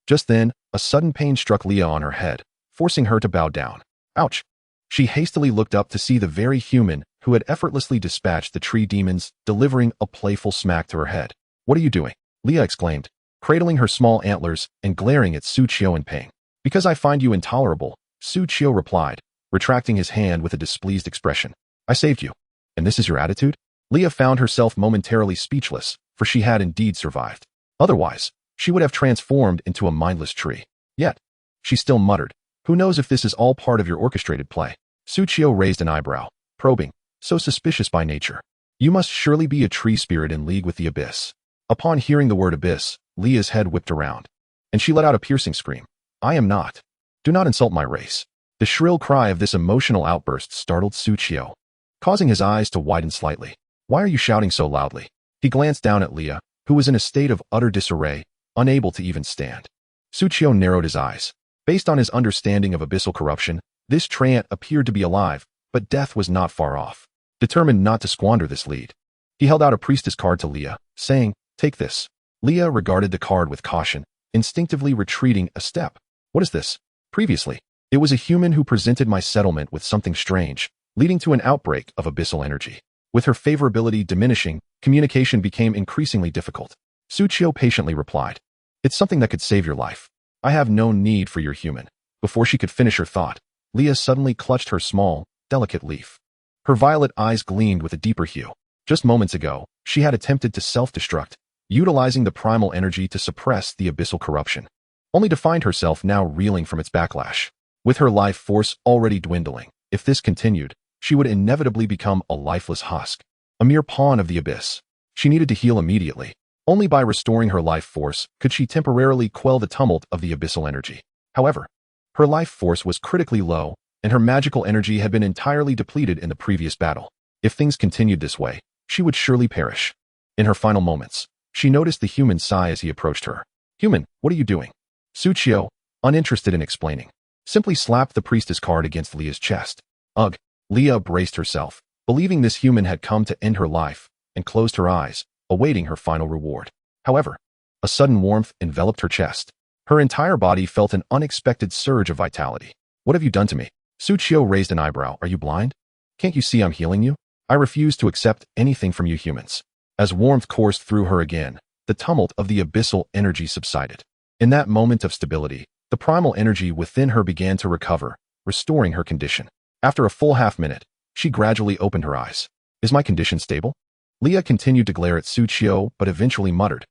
Just then, a sudden pain struck Leah on her head, forcing her to bow down. Ouch! She hastily looked up to see the very human who had effortlessly dispatched the tree demons, delivering a playful smack to her head. "What are you doing?" Leah exclaimed, cradling her small antlers and glaring at Suchio in pain. "Because I find you intolerable," Suchio replied, retracting his hand with a displeased expression. "I saved you, and this is your attitude?" Leah found herself momentarily speechless, for she had indeed survived. Otherwise, she would have transformed into a mindless tree. Yet, she still muttered, "Who knows if this is all part of your orchestrated play?" Suchio raised an eyebrow, probing, "So suspicious by nature. You must surely be a tree spirit in league with the abyss." Upon hearing the word abyss, Leah's head whipped around, and she let out a piercing scream. "I am not. Do not insult my race." The shrill cry of this emotional outburst startled Suchio, causing his eyes to widen slightly. "Why are you shouting so loudly?" He glanced down at Leah, who was in a state of utter disarray, unable to even stand. Suchio narrowed his eyes. Based on his understanding of abyssal corruption, this treant appeared to be alive, but death was not far off. Determined not to squander this lead, he held out a priestess card to Leah, saying, "Take this." Leah regarded the card with caution, instinctively retreating a step. "What is this?" Previously, it was a human who presented my settlement with something strange, leading to an outbreak of abyssal energy. With her favorability diminishing, communication became increasingly difficult. Suchio patiently replied, "It's something that could save your life. I have no need for your human." Before she could finish her thought, Leah suddenly clutched her small, delicate leaf. Her violet eyes gleamed with a deeper hue. Just moments ago, she had attempted to self-destruct, utilizing the primal energy to suppress the abyssal corruption, only to find herself now reeling from its backlash. With her life force already dwindling, if this continued, she would inevitably become a lifeless husk, a mere pawn of the abyss. She needed to heal immediately. Only by restoring her life force could she temporarily quell the tumult of the abyssal energy. However, her life force was critically low, and her magical energy had been entirely depleted in the previous battle. If things continued this way, she would surely perish. In her final moments, she noticed the human sigh as he approached her. "Human, what are you doing?" Suchio, uninterested in explaining, simply slapped the priestess card against Leah's chest. Ugh! Leah braced herself, believing this human had come to end her life, and closed her eyes, awaiting her final reward. However, a sudden warmth enveloped her chest. Her entire body felt an unexpected surge of vitality. "What have you done to me?" Suchio raised an eyebrow. "Are you blind? Can't you see I'm healing you? I refuse to accept anything from you humans." As warmth coursed through her again, the tumult of the abyssal energy subsided. In that moment of stability, the primal energy within her began to recover, restoring her condition. After a full half-minute, she gradually opened her eyes. "Is my condition stable?" Leah continued to glare at Suchio, but eventually muttered,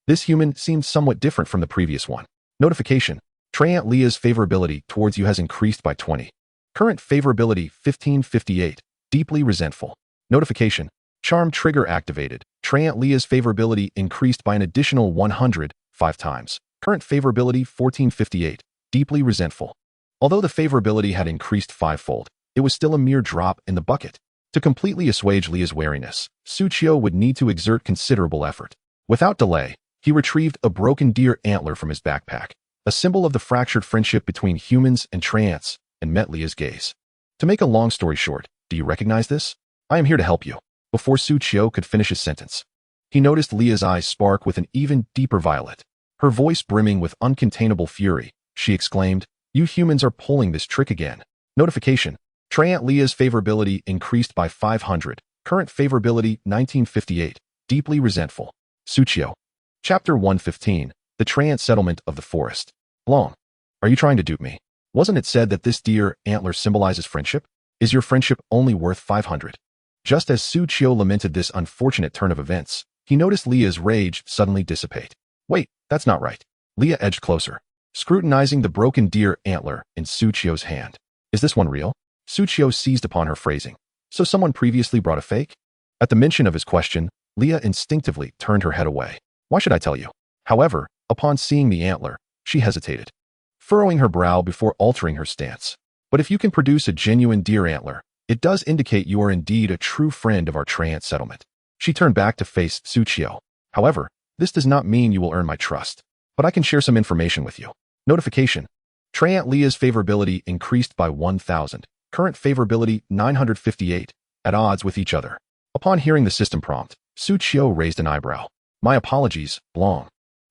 This human seemed somewhat different from the previous one." Notification: Treant Leah's favorability towards you has increased by 20. Current favorability 1558. Deeply resentful. Notification: Charm trigger activated. Treant Leah's favorability increased by an additional 100, 5 times. Current favorability 1458. Deeply resentful. Although the favorability had increased fivefold, it was still a mere drop in the bucket. To completely assuage Leah's wariness, Suchio would need to exert considerable effort. Without delay, he retrieved a broken deer antler from his backpack, a symbol of the fractured friendship between humans and treants, and met Leah's gaze. To make a long story short, do you recognize this? I am here to help you. Before Suchio could finish his sentence, he noticed Leah's eyes spark with an even deeper violet. Her voice brimming with uncontainable fury, she exclaimed, "You humans are pulling this trick again." Notification. Treant Leah's favorability increased by 500. Current favorability 1958. Deeply resentful. Suchio. Chapter 115. The Treant Settlement of the Forest. Long. Are you trying to dupe me? Wasn't it said that this deer antler symbolizes friendship? Is your friendship only worth 500? Just as Suchio lamented this unfortunate turn of events, he noticed Leah's rage suddenly dissipate. Wait, that's not right. Leah edged closer, scrutinizing the broken deer antler in Suchio's hand. Is this one real? Suchio seized upon her phrasing. So someone previously brought a fake? At the mention of his question, Leah instinctively turned her head away. Why should I tell you? However, upon seeing the antler, she hesitated, furrowing her brow before altering her stance. But if you can produce a genuine deer antler, it does indicate you are indeed a true friend of our Treant settlement. She turned back to face Suchio. However, this does not mean you will earn my trust, but I can share some information with you. Notification. Treant Leah's favorability increased by 1,000. Current favorability 958, at odds with each other. Upon hearing the system prompt, Suchio raised an eyebrow. My apologies, Blanc.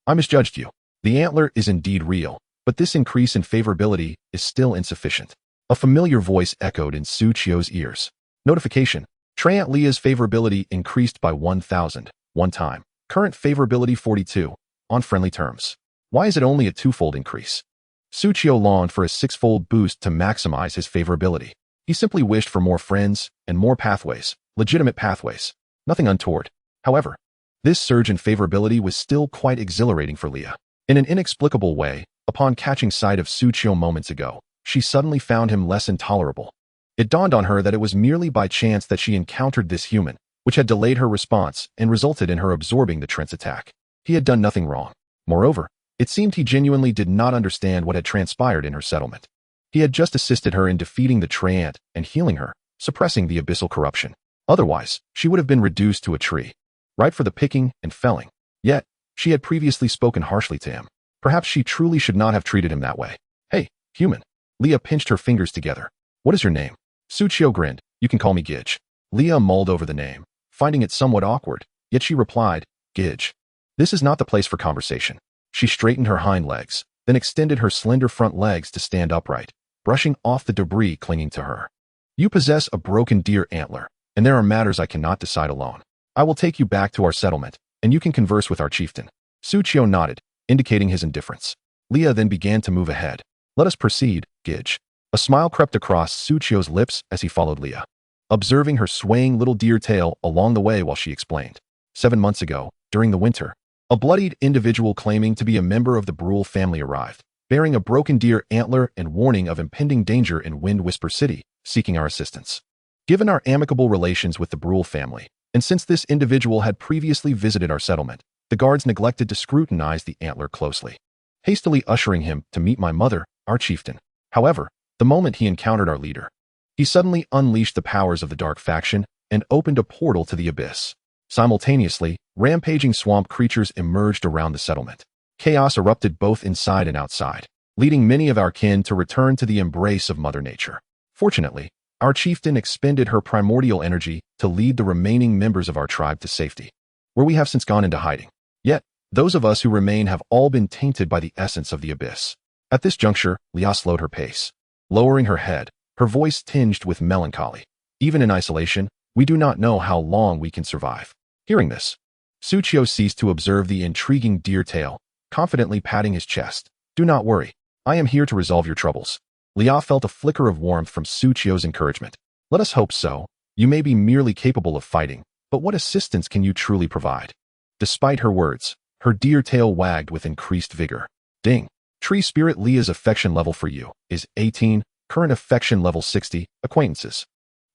I misjudged you. The antler is indeed real, but this increase in favorability is still insufficient. A familiar voice echoed in Suchio's ears. Notification. Treant Leah's favorability increased by 1,000, one time. Current favorability 42, on friendly terms. Why is it only a twofold increase? Suchio longed for a sixfold boost to maximize his favorability. He simply wished for more friends and more pathways, legitimate pathways. Nothing untoward. However, this surge in favorability was still quite exhilarating for Leah. In an inexplicable way, upon catching sight of Suchio moments ago, she suddenly found him less intolerable. It dawned on her that it was merely by chance that she encountered this human, which had delayed her response and resulted in her absorbing the Treant's attack. He had done nothing wrong. Moreover, it seemed he genuinely did not understand what had transpired in her settlement. He had just assisted her in defeating the Treant and healing her, suppressing the abyssal corruption. Otherwise, she would have been reduced to a tree, ripe for the picking and felling. Yet, she had previously spoken harshly to him. Perhaps she truly should not have treated him that way. Hey, human. Leah pinched her fingers together. What is your name? Suchio grinned. You can call me Gidge. Leah mulled over the name, finding it somewhat awkward, yet she replied, Gidge. This is not the place for conversation. She straightened her hind legs, then extended her slender front legs to stand upright, brushing off the debris clinging to her. You possess a broken deer antler, and there are matters I cannot decide alone. I will take you back to our settlement, and you can converse with our chieftain. Suchio nodded, indicating his indifference. Leah then began to move ahead. Let us proceed, Gidge. A smile crept across Suchio's lips as he followed Leah, observing her swaying little deer tail along the way while she explained. 7 months ago, during the winter, a bloodied individual claiming to be a member of the Brule family arrived, bearing a broken deer antler and warning of impending danger in Wind Whisper City, seeking our assistance. Given our amicable relations with the Brule family, and since this individual had previously visited our settlement, the guards neglected to scrutinize the antler closely, hastily ushering him to meet my mother, our chieftain. However, the moment he encountered our leader, he suddenly unleashed the powers of the dark faction and opened a portal to the abyss. Simultaneously, rampaging swamp creatures emerged around the settlement. Chaos erupted both inside and outside, leading many of our kin to return to the embrace of Mother Nature. Fortunately, our chieftain expended her primordial energy to lead the remaining members of our tribe to safety, where we have since gone into hiding. Yet, those of us who remain have all been tainted by the essence of the abyss. At this juncture, Leah slowed her pace, lowering her head, her voice tinged with melancholy. Even in isolation, we do not know how long we can survive. Hearing this, Suchio ceased to observe the intriguing deer tail, confidently patting his chest. Do not worry. I am here to resolve your troubles. Leah felt a flicker of warmth from Suchio's encouragement. Let us hope so. You may be merely capable of fighting, but what assistance can you truly provide? Despite her words, her deer tail wagged with increased vigor. Ding. Tree Spirit Leah's affection level for you is 18, current affection level 60, acquaintances.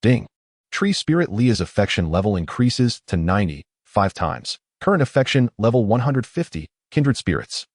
Ding. Tree Spirit Leah's affection level increases to 90, 5 times. Current affection level 150, kindred spirits.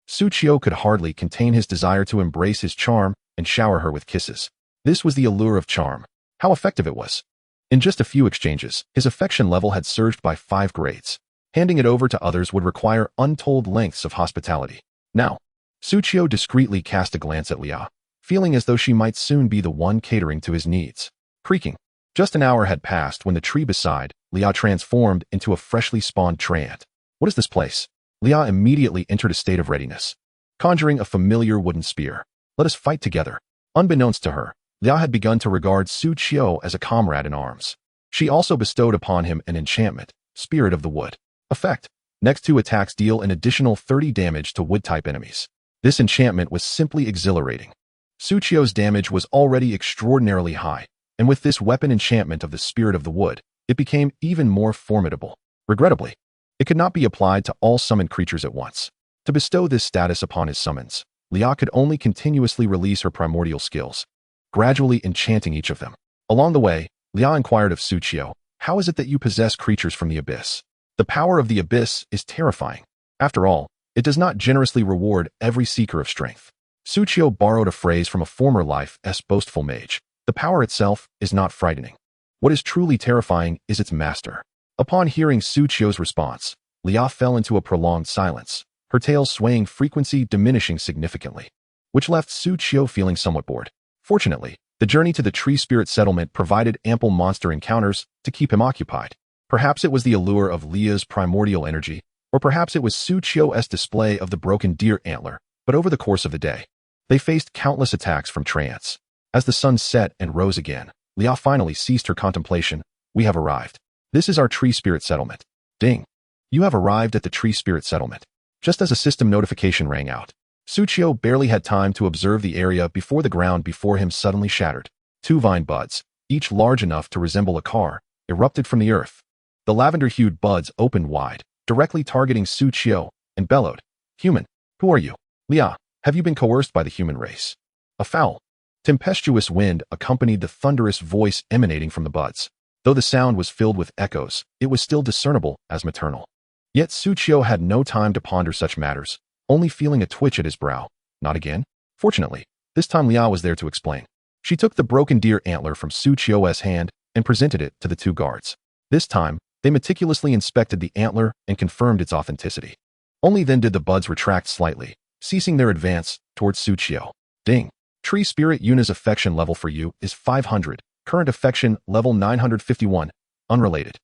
Suchio could hardly contain his desire to embrace his charm and shower her with kisses. This was the allure of charm. How effective it was. In just a few exchanges, his affection level had surged by 5 grades. Handing it over to others would require untold lengths of hospitality. Now, Suchio discreetly cast a glance at Lia, feeling as though she might soon be the one catering to his needs. Creaking. Just an hour had passed when the tree beside Lia transformed into a freshly spawned treant. What is this place? Lia immediately entered a state of readiness, conjuring a familiar wooden spear. Let us fight together. Unbeknownst to her, Lia had begun to regard Suchio as a comrade in arms. She also bestowed upon him an enchantment, Spirit of the Wood. Effect. Next 2 attacks deal an additional 30 damage to wood-type enemies. This enchantment was simply exhilarating. Suchio's damage was already extraordinarily high, and with this weapon enchantment of the Spirit of the Wood, it became even more formidable. Regrettably, it could not be applied to all summoned creatures at once. To bestow this status upon his summons, Lia could only continuously release her primordial skills, gradually enchanting each of them. Along the way, Lia inquired of Suchio, "How is it that you possess creatures from the abyss? The power of the abyss is terrifying. After all, it does not generously reward every seeker of strength." Suchio borrowed a phrase from a former life's boastful mage. The power itself is not frightening. What is truly terrifying is its master. Upon hearing Suchio's response, Lia fell into a prolonged silence, her tail's swaying frequency diminishing significantly, which left Suchio feeling somewhat bored. Fortunately, the journey to the tree spirit settlement provided ample monster encounters to keep him occupied. Perhaps it was the allure of Lia's primordial energy, or perhaps it was Suchio's display of the broken deer antler, but over the course of the day, they faced countless attacks from treants. As the sun set and rose again, Lia finally ceased her contemplation. "We have arrived. This is our tree spirit settlement." Ding. You have arrived at the tree spirit settlement. Just as a system notification rang out, Suchio barely had time to observe the area before the ground before him suddenly shattered. 2 vine buds, each large enough to resemble a car, erupted from the earth. The lavender-hued buds opened wide, directly targeting Suchio, and bellowed, "Human, who are you? Lia, have you been coerced by the human race?" A foul, tempestuous wind accompanied the thunderous voice emanating from the buds. Though the sound was filled with echoes, it was still discernible as maternal. Yet Suchio had no time to ponder such matters, only feeling a twitch at his brow. Not again? Fortunately, this time Lia was there to explain. She took the broken deer antler from Suchio's hand and presented it to the 2 guards. This time, they meticulously inspected the antler and confirmed its authenticity. Only then did the buds retract slightly, ceasing their advance towards Suchio. Ding. Tree Spirit Yuna's affection level for you is 500. Current affection level 951. Unrelated.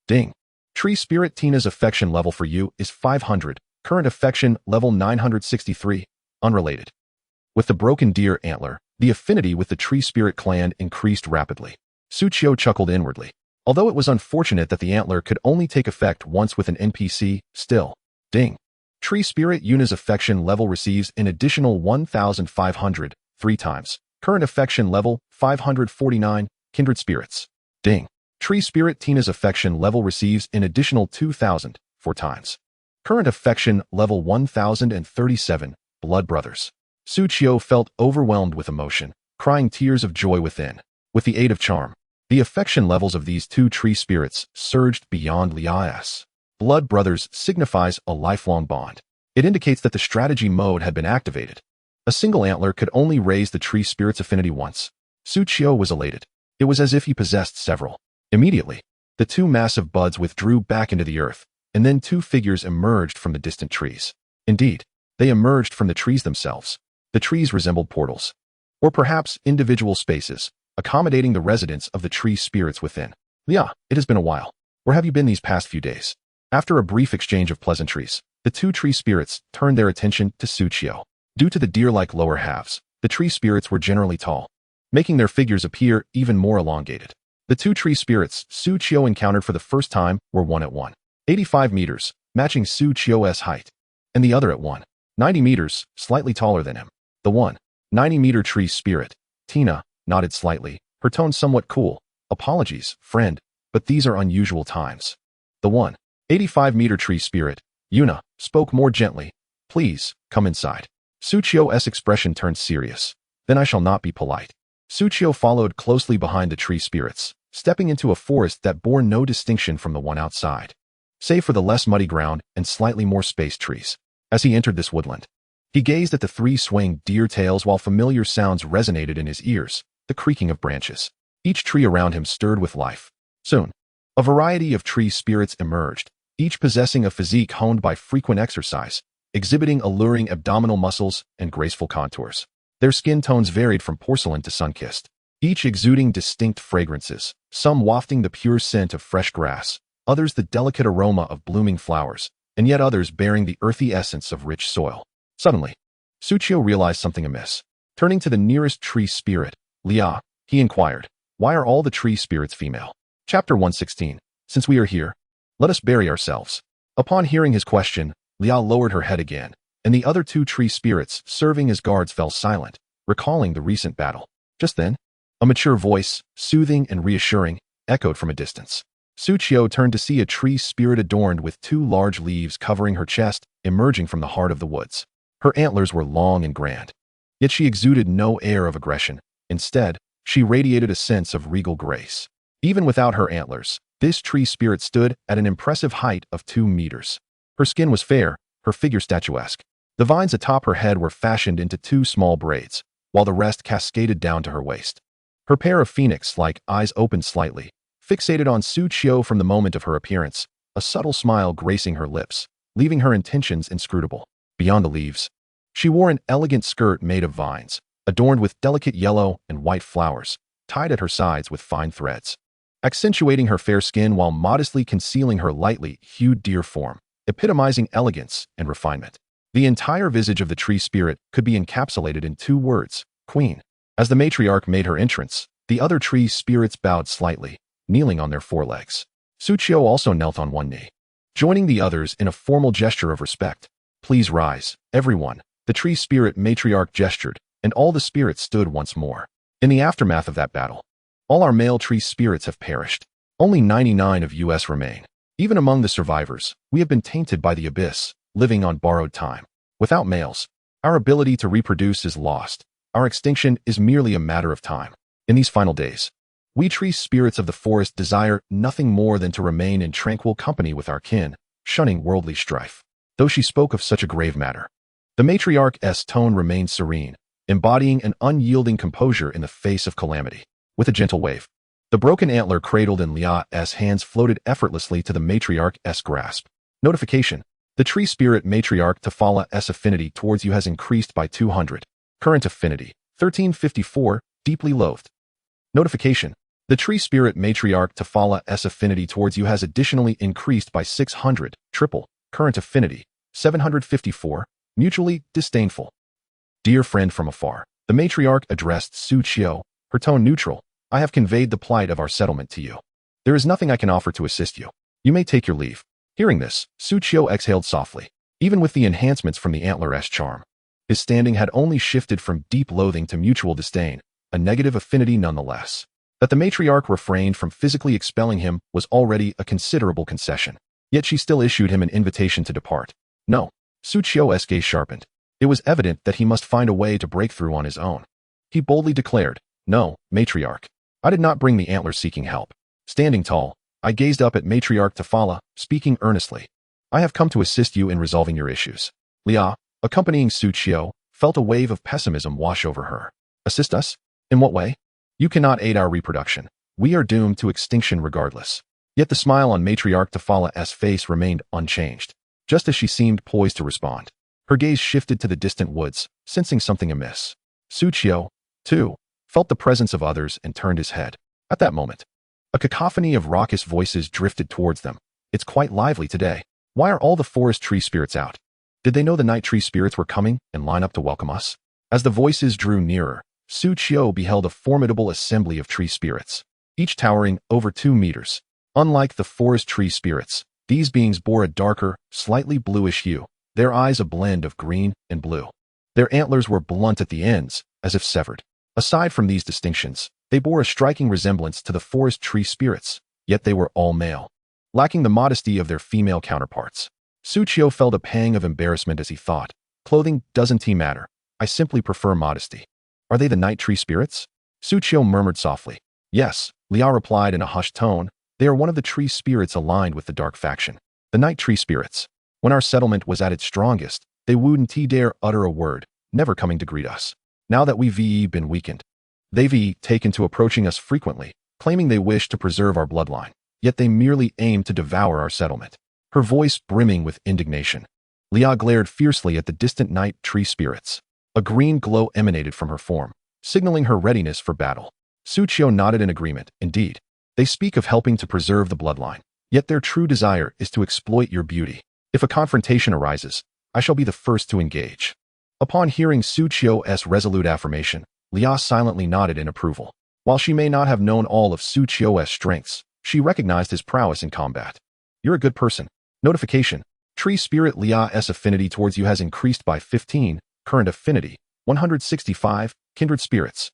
Ding. Tree Spirit Tina's affection level for you is 500. Current affection level 963. Unrelated. With the broken deer antler, the affinity with the Tree Spirit clan increased rapidly. Suchio chuckled inwardly. Although it was unfortunate that the antler could only take effect once with an NPC, still. Ding. Tree Spirit Yuna's affection level receives an additional 1,500, 3 times. Current affection level 549. Kindred Spirits. Ding. Tree Spirit Tina's affection level receives an additional 2,000, 4 times. Current affection level 1,037. Blood Brothers. Suchio felt overwhelmed with emotion, crying tears of joy within. With the aid of charm, the affection levels of these 2 tree spirits surged beyond Lia's. Blood Brothers signifies a lifelong bond. It indicates that the strategy mode had been activated. A single antler could only raise the tree spirit's affinity once. Suchio was elated. It was as if he possessed several. Immediately, the 2 massive buds withdrew back into the earth, and then 2 figures emerged from the distant trees. Indeed, they emerged from the trees themselves. The trees resembled portals, or perhaps individual spaces, accommodating the residence of the tree spirits within. "Lia, it has been a while. Where have you been these past few days?" After a brief exchange of pleasantries, the 2 tree spirits turned their attention to Suchio. Due to the deer-like lower halves, the tree spirits were generally tall, making their figures appear even more elongated. The 2 tree spirits Suchio encountered for the first time were one at 185 meters, matching Suchio's height, and the other at 190 meters, slightly taller than him. The 190-meter tree spirit, Tina, nodded slightly, her tone somewhat cool. "Apologies, friend, but these are unusual times." The 185-meter tree spirit, Yuna, spoke more gently. "Please, come inside." Suchio's expression turned serious. "Then I shall not be polite." Suchio followed closely behind the tree spirits, stepping into a forest that bore no distinction from the one outside, save for the less muddy ground and slightly more spaced trees. As he entered this woodland, He gazed at the three swaying deer tails while familiar sounds resonated in his ears, the creaking of branches. Each tree around him stirred with life. Soon, a variety of tree spirits emerged, each possessing a physique honed by frequent exercise, exhibiting alluring abdominal muscles and graceful contours. Their skin tones varied from porcelain to sun-kissed, each exuding distinct fragrances, some wafting the pure scent of fresh grass, others the delicate aroma of blooming flowers, and yet others bearing the earthy essence of rich soil. Suddenly, Suchio realized something amiss. Turning to the nearest tree spirit, Lia, he inquired, "Why are all the tree spirits female?" Chapter 116. Since we are here, let us bury ourselves. Upon hearing his question, Lia lowered her head again, and the other two tree spirits serving as guards fell silent, recalling the recent battle. Just then, a mature voice, soothing and reassuring, echoed from a distance. Suchio turned to see a tree spirit adorned with two large leaves covering her chest, emerging from the heart of the woods. Her antlers were long and grand, yet she exuded no air of aggression. Instead, she radiated a sense of regal grace. Even without her antlers, this tree spirit stood at an impressive height of 2 meters. Her skin was fair, her figure statuesque. The vines atop her head were fashioned into 2 small braids, while the rest cascaded down to her waist. Her pair of phoenix-like eyes opened slightly, fixated on Suchio from the moment of her appearance, a subtle smile gracing her lips, leaving her intentions inscrutable. Beyond the leaves, she wore an elegant skirt made of vines, adorned with delicate yellow and white flowers, tied at her sides with fine threads, accentuating her fair skin while modestly concealing her lightly hued deer form, epitomizing elegance and refinement. The entire visage of the tree spirit could be encapsulated in 2 words, Queen. As the matriarch made her entrance, the other tree spirits bowed slightly, kneeling on their forelegs. Suchio also knelt on one knee, joining the others in a formal gesture of respect. "Please rise, everyone," the tree spirit matriarch gestured, and all the spirits stood once more. In the aftermath of that battle, all our male tree spirits have perished. Only 99 of us remain. Even among the survivors, we have been tainted by the abyss, living on borrowed time. Without males, our ability to reproduce is lost. Our extinction is merely a matter of time. In these final days, we tree spirits of the forest desire nothing more than to remain in tranquil company with our kin, shunning worldly strife. Though she spoke of such a grave matter, the matriarch's tone remained serene, embodying an unyielding composure in the face of calamity. With a gentle wave, the broken antler cradled in Lia's hands floated effortlessly to the matriarch's grasp. Notification: the tree spirit matriarch Tafala's affinity towards you has increased by 200. Current affinity: 1354, deeply loathed. Notification: the tree spirit matriarch Tafala's affinity towards you has additionally increased by 600, triple. Current affinity: 754, mutually disdainful. Dear friend from afar, the matriarch addressed Suchio, her tone neutral. I have conveyed the plight of our settlement to you. There is nothing I can offer to assist you. You may take your leave. Hearing this, Suchio exhaled softly. Even with the enhancements from the antler's charm, his standing had only shifted from deep loathing to mutual disdain, a negative affinity nonetheless. That the matriarch refrained from physically expelling him was already a considerable concession. Yet she still issued him an invitation to depart. No. Suchio's gaze sharpened. It was evident that he must find a way to break through on his own. He boldly declared, "No, matriarch. I did not bring the antler seeking help." Standing tall, I gazed up at matriarch Tafala, speaking earnestly. "I have come to assist you in resolving your issues." Lia, accompanying Suchio, felt a wave of pessimism wash over her. "Assist us? In what way?" "You cannot aid our reproduction. We are doomed to extinction regardless." Yet the smile on matriarch Tafala's face remained unchanged. Just as she seemed poised to respond, her gaze shifted to the distant woods, sensing something amiss. Suchio, too, felt the presence of others and turned his head. At that moment, a cacophony of raucous voices drifted towards them. "It's quite lively today. Why are all the forest tree spirits out? Did they know the night tree spirits were coming and line up to welcome us?" As the voices drew nearer, Suchio beheld a formidable assembly of tree spirits, each towering over 2 meters. Unlike the forest tree spirits, these beings bore a darker, slightly bluish hue, their eyes a blend of green and blue. Their antlers were blunt at the ends, as if severed. Aside from these distinctions, they bore a striking resemblance to the forest tree spirits, yet they were all male, lacking the modesty of their female counterparts. Suchio felt a pang of embarrassment as he thought, "Clothing doesn't matter. I simply prefer modesty." "Are they the night tree spirits?" Suchio murmured softly. "Yes," Lia replied in a hushed tone. "They are one of the tree spirits aligned with the dark faction. The night tree spirits. When our settlement was at its strongest, They wouldn't dare utter a word, never coming to greet us. Now that we've been weakened, they've taken to approaching us frequently, claiming they wish to preserve our bloodline, yet they merely aim to devour our settlement. Her voice brimming with indignation. Leah glared fiercely at the distant night tree spirits. A green glow emanated from her form, signaling her readiness for battle. Suchio nodded in agreement. Indeed, they speak of helping to preserve the bloodline, yet their true desire is to exploit your beauty. If a confrontation arises, I shall be the first to engage. Upon hearing Suchio's resolute affirmation, Leah silently nodded in approval. While she may not have known all of Suchio's strengths, she recognized his prowess in combat. You're a good person. Notification. Tree Spirit Leah's affinity towards you has increased by 15, current affinity, 165, kindred spirits.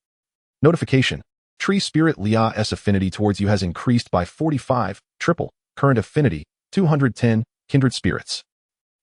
Notification. Tree Spirit Leah's affinity towards you has increased by 45, triple, current affinity, 210, kindred spirits.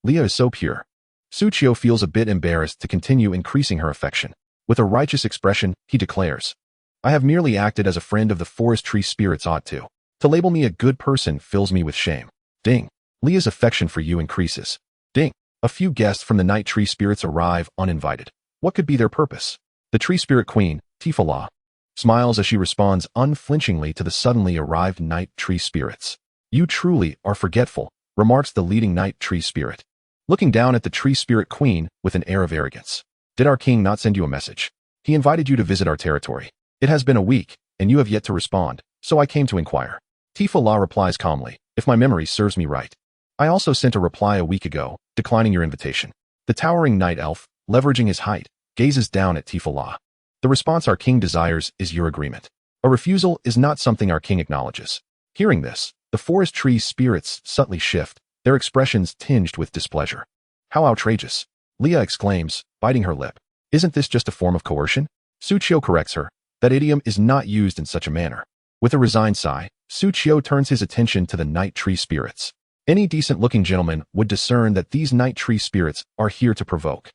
Leah is so pure. Suchio feels a bit embarrassed to continue increasing her affection. With a righteous expression, he declares, I have merely acted as a friend of the forest tree spirits ought to. To label me a good person fills me with shame. Ding. Leah's affection for you increases. Ding. A few guests from the night tree spirits arrive uninvited. What could be their purpose? The tree spirit queen, Tifala, smiles as she responds unflinchingly to the suddenly arrived night tree spirits. You truly are forgetful, remarks the leading night tree spirit, looking down at the tree spirit queen with an air of arrogance. Did our king not send you a message? He invited you to visit our territory. It has been a week, and you have yet to respond, so I came to inquire. Tifala replies calmly, if my memory serves me right. I also sent a reply a week ago, declining your invitation. The towering night elf, leveraging his height, gazes down at Tifala. The response our king desires is your agreement. A refusal is not something our king acknowledges. Hearing this, the forest tree spirits subtly shift, their expressions tinged with displeasure. How outrageous! Leah exclaims, biting her lip. Isn't this just a form of coercion? Suchio corrects her. That idiom is not used in such a manner. With a resigned sigh, Suchio turns his attention to the night tree spirits. Any decent-looking gentleman would discern that these night tree spirits are here to provoke.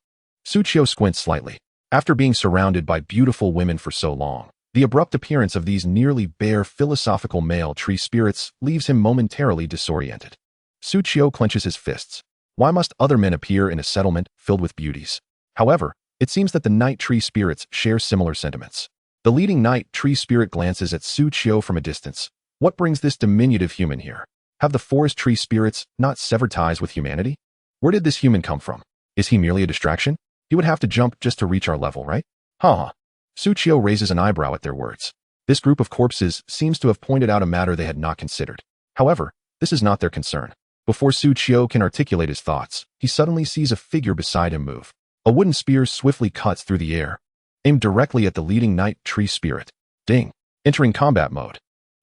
Suchio squints slightly. After being surrounded by beautiful women for so long, the abrupt appearance of these nearly bare philosophical male tree spirits leaves him momentarily disoriented. Suchio clenches his fists. Why must other men appear in a settlement filled with beauties? However, it seems that the night tree spirits share similar sentiments. The leading night tree spirit glances at Suchio from a distance. What brings this diminutive human here? Have the forest tree spirits not severed ties with humanity? Where did this human come from? Is he merely a distraction? He would have to jump just to reach our level, right? Ha! Suchio raises an eyebrow at their words. This group of corpses seems to have pointed out a matter they had not considered. However, this is not their concern. Before Suchio can articulate his thoughts, he suddenly sees a figure beside him move. A wooden spear swiftly cuts through the air, aimed directly at the leading night tree spirit. Ding! Entering combat mode.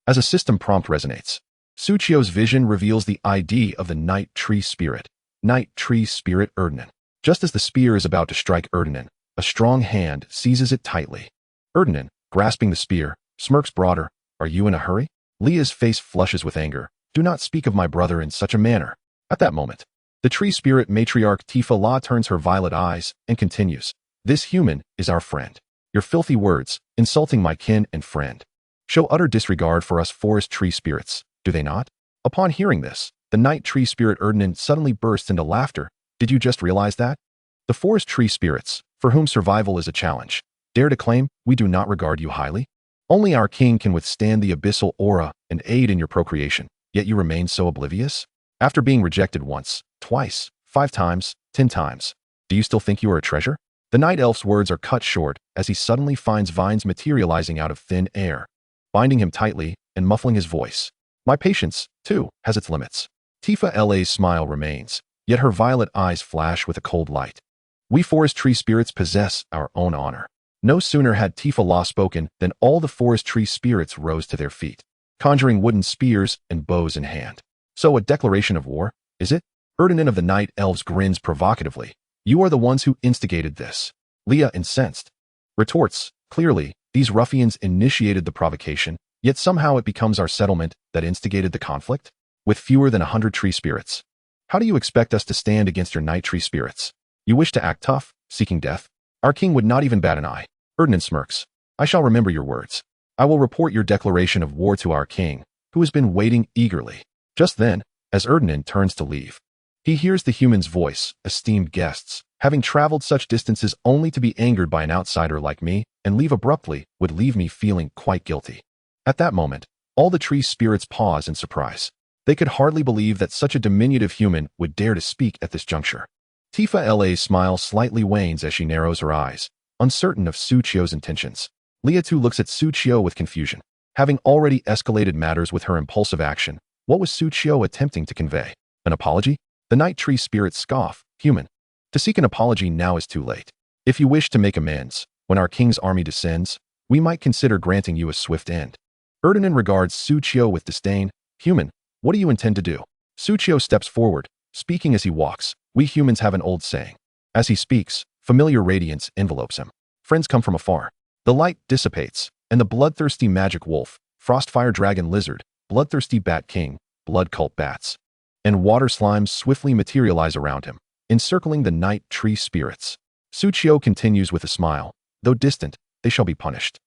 As a system prompt resonates, Suchio's vision reveals the ID of the night tree spirit. Night tree spirit Erdenen. Just as the spear is about to strike Erdenen, a strong hand seizes it tightly. Erdenen, grasping the spear, smirks broader. Are you in a hurry? Leah's face flushes with anger. Do not speak of my brother in such a manner. At that moment, the tree spirit matriarch Tifala turns her violet eyes and continues. This human is our friend. Your filthy words, insulting my kin and friend, show utter disregard for us forest tree spirits, do they not? Upon hearing this, the night tree spirit Erdenen suddenly bursts into laughter. Did you just realize that? The forest tree spirits, for whom survival is a challenge, dare to claim we do not regard you highly? Only our king can withstand the abyssal aura and aid in your procreation, yet you remain so oblivious? After being rejected once, twice, 5 times, 10 times, do you still think you are a treasure? The night elf's words are cut short as he suddenly finds vines materializing out of thin air, binding him tightly and muffling his voice. My patience, too, has its limits. Tifala's smile remains, yet her violet eyes flash with a cold light. We forest tree spirits possess our own honor. No sooner had Tifala spoken than all the forest tree spirits rose to their feet, conjuring wooden spears and bows in hand. So a declaration of war, is it? Erdenen of the night elves grins provocatively. You are the ones who instigated this. Leah, incensed, retorts, clearly, these ruffians initiated the provocation, yet somehow it becomes our settlement that instigated the conflict? With fewer than 100 tree spirits. How do you expect us to stand against your night tree spirits? You wish to act tough, seeking death? Our king would not even bat an eye. Erdenen smirks. I shall remember your words. I will report your declaration of war to our king, who has been waiting eagerly. Just then, as Erdenen turns to leave, He hears the human's voice, esteemed guests, having traveled such distances only to be angered by an outsider like me and leave abruptly would leave me feeling quite guilty. At that moment, all the tree spirits pause in surprise. They could hardly believe that such a diminutive human would dare to speak at this juncture. Tifa La's smile slightly wanes as she narrows her eyes, uncertain of Suchio's intentions. Leah too looks at Suchio with confusion. Having already escalated matters with her impulsive action, what was Suchio attempting to convey? An apology? The night tree spirits scoff. Human. To seek an apology now is too late. If you wish to make amends, when our king's army descends, we might consider granting you a swift end. Erdogan regards Suchio with disdain. Human, what do you intend to do? Suchio steps forward, speaking as he walks. We humans have an old saying. As he speaks, familiar radiance envelopes him. Friends come from afar. The light dissipates, and the bloodthirsty magic wolf, frostfire dragon lizard, bloodthirsty bat king, blood cult bats, and water slimes swiftly materialize around him, encircling the night tree spirits. Suchio continues with a smile. Though distant, they shall be punished.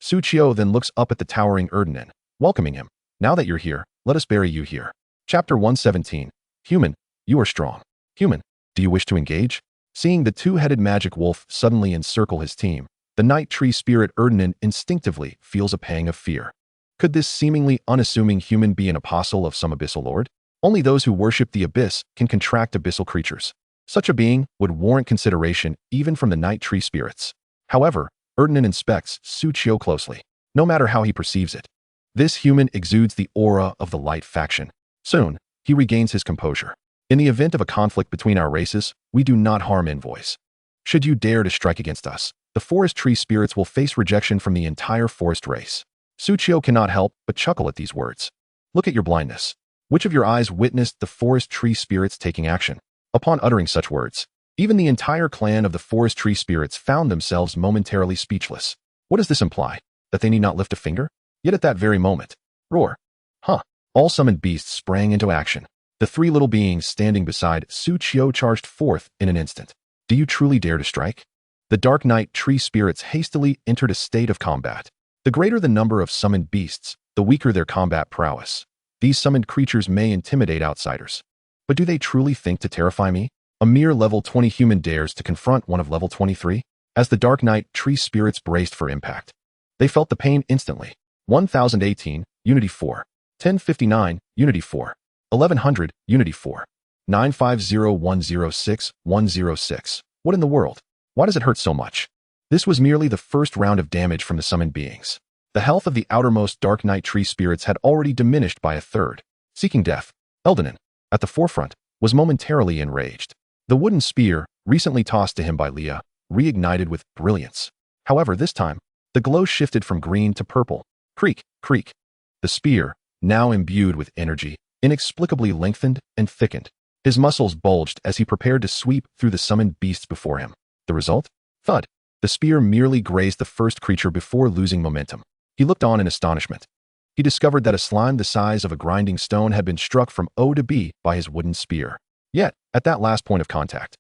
Suchio then looks up at the towering Erdogan, welcoming him. Now that you're here, let us bury you here. Chapter 117. Human, you are strong. Human, do you wish to engage? Seeing the two-headed magic wolf suddenly encircle his team, the night tree spirit Erdogan instinctively feels a pang of fear. Could this seemingly unassuming human be an apostle of some abyssal lord? Only those who worship the abyss can contract abyssal creatures. Such a being would warrant consideration even from the night tree spirits. However, Erdogan inspects Suchio closely. No matter how he perceives it, this human exudes the aura of the light faction. Soon, he regains his composure. In the event of a conflict between our races, we do not harm envoys. Should you dare to strike against us, the forest tree spirits will face rejection from the entire forest race. Suchio cannot help but chuckle at these words. Look at your blindness. Which of your eyes witnessed the forest tree spirits taking action? Upon uttering such words, even the entire clan of the forest tree spirits found themselves momentarily speechless. What does this imply? That they need not lift a finger? Yet at that very moment, roar. Huh. All summoned beasts sprang into action. The three little beings standing beside Suchio charged forth in an instant. Do you truly dare to strike? The Dark Knight tree spirits hastily entered a state of combat. The greater the number of summoned beasts, the weaker their combat prowess. These summoned creatures may intimidate outsiders. But do they truly think to terrify me? A mere level 20 human dares to confront one of level 23? As the Dark Knight tree spirits braced for impact, they felt the pain instantly. 1018, Unity 4. 1059, Unity 4. 1100, Unity 4. 950106106. What in the world? Why does it hurt so much? This was merely the first round of damage from the summoned beings. The health of the outermost Dark Knight tree spirits had already diminished by a third. Seeking death, Eldonan, at the forefront, was momentarily enraged. The wooden spear, recently tossed to him by Leah, reignited with brilliance. However, this time, the glow shifted from green to purple. Creak, creak. The spear, now imbued with energy, inexplicably lengthened and thickened. His muscles bulged as he prepared to sweep through the summoned beasts before him. The result? Thud. The spear merely grazed the first creature before losing momentum. He looked on in astonishment. He discovered that a slime the size of a grinding stone had been struck from O to B by his wooden spear. Yet, at that last point of contact,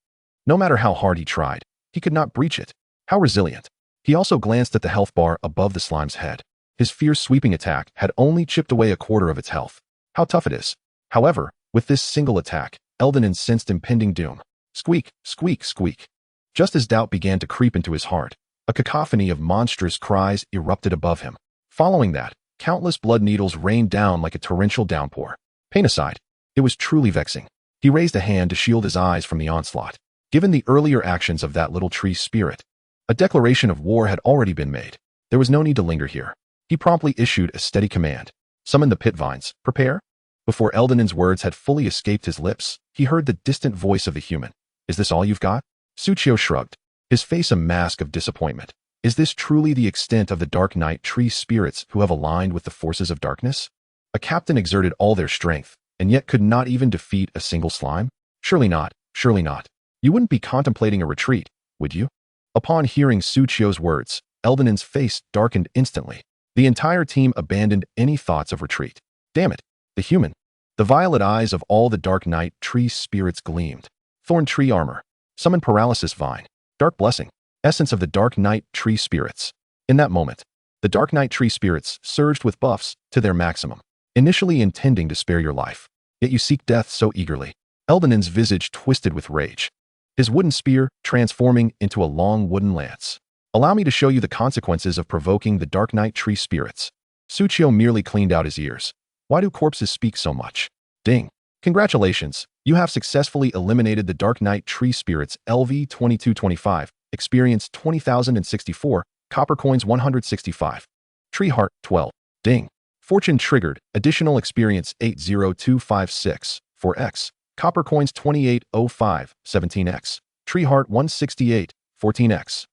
no matter how hard he tried, he could not breach it. How resilient. He also glanced at the health bar above the slime's head. His fierce sweeping attack had only chipped away a quarter of its health. How tough it is. However, with this single attack, Eldonan sensed impending doom. Squeak, squeak, squeak. Just as doubt began to creep into his heart, a cacophony of monstrous cries erupted above him. Following that, countless blood needles rained down like a torrential downpour. Pain aside, it was truly vexing. He raised a hand to shield his eyes from the onslaught. Given the earlier actions of that little tree spirit, a declaration of war had already been made. There was no need to linger here. He promptly issued a steady command. Summon the pit vines. Prepare. Before Eldonan's words had fully escaped his lips, he heard the distant voice of the human. Is this all you've got? Suchio shrugged, his face a mask of disappointment. Is this truly the extent of the Dark Knight tree spirits who have aligned with the forces of darkness? A captain exerted all their strength, and yet could not even defeat a single slime? Surely not, surely not. You wouldn't be contemplating a retreat, would you? Upon hearing Suchio's words, Eldonan's face darkened instantly. The entire team abandoned any thoughts of retreat. Damn it, the human. The violet eyes of all the Dark Knight tree spirits gleamed. Thorn tree armor. Summon paralysis vine. Dark blessing. Essence of the Dark Knight tree spirits. In that moment, the Dark Knight tree spirits surged with buffs to their maximum, initially intending to spare your life. Yet you seek death so eagerly. Eldenon's visage twisted with rage, his wooden spear transforming into a long wooden lance. Allow me to show you the consequences of provoking the Dark Knight tree spirits. Suchio merely cleaned out his ears. Why do corpses speak so much? Ding. Congratulations, you have successfully eliminated the Dark Knight tree spirits. LV2225, experience 20,064, copper coins 165. Tree heart 12. Ding. Fortune triggered, additional experience 80256, 4x, copper coins 2805, 17x, tree heart 168, 14x.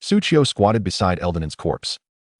Suchio squatted beside Eldenon's corpse,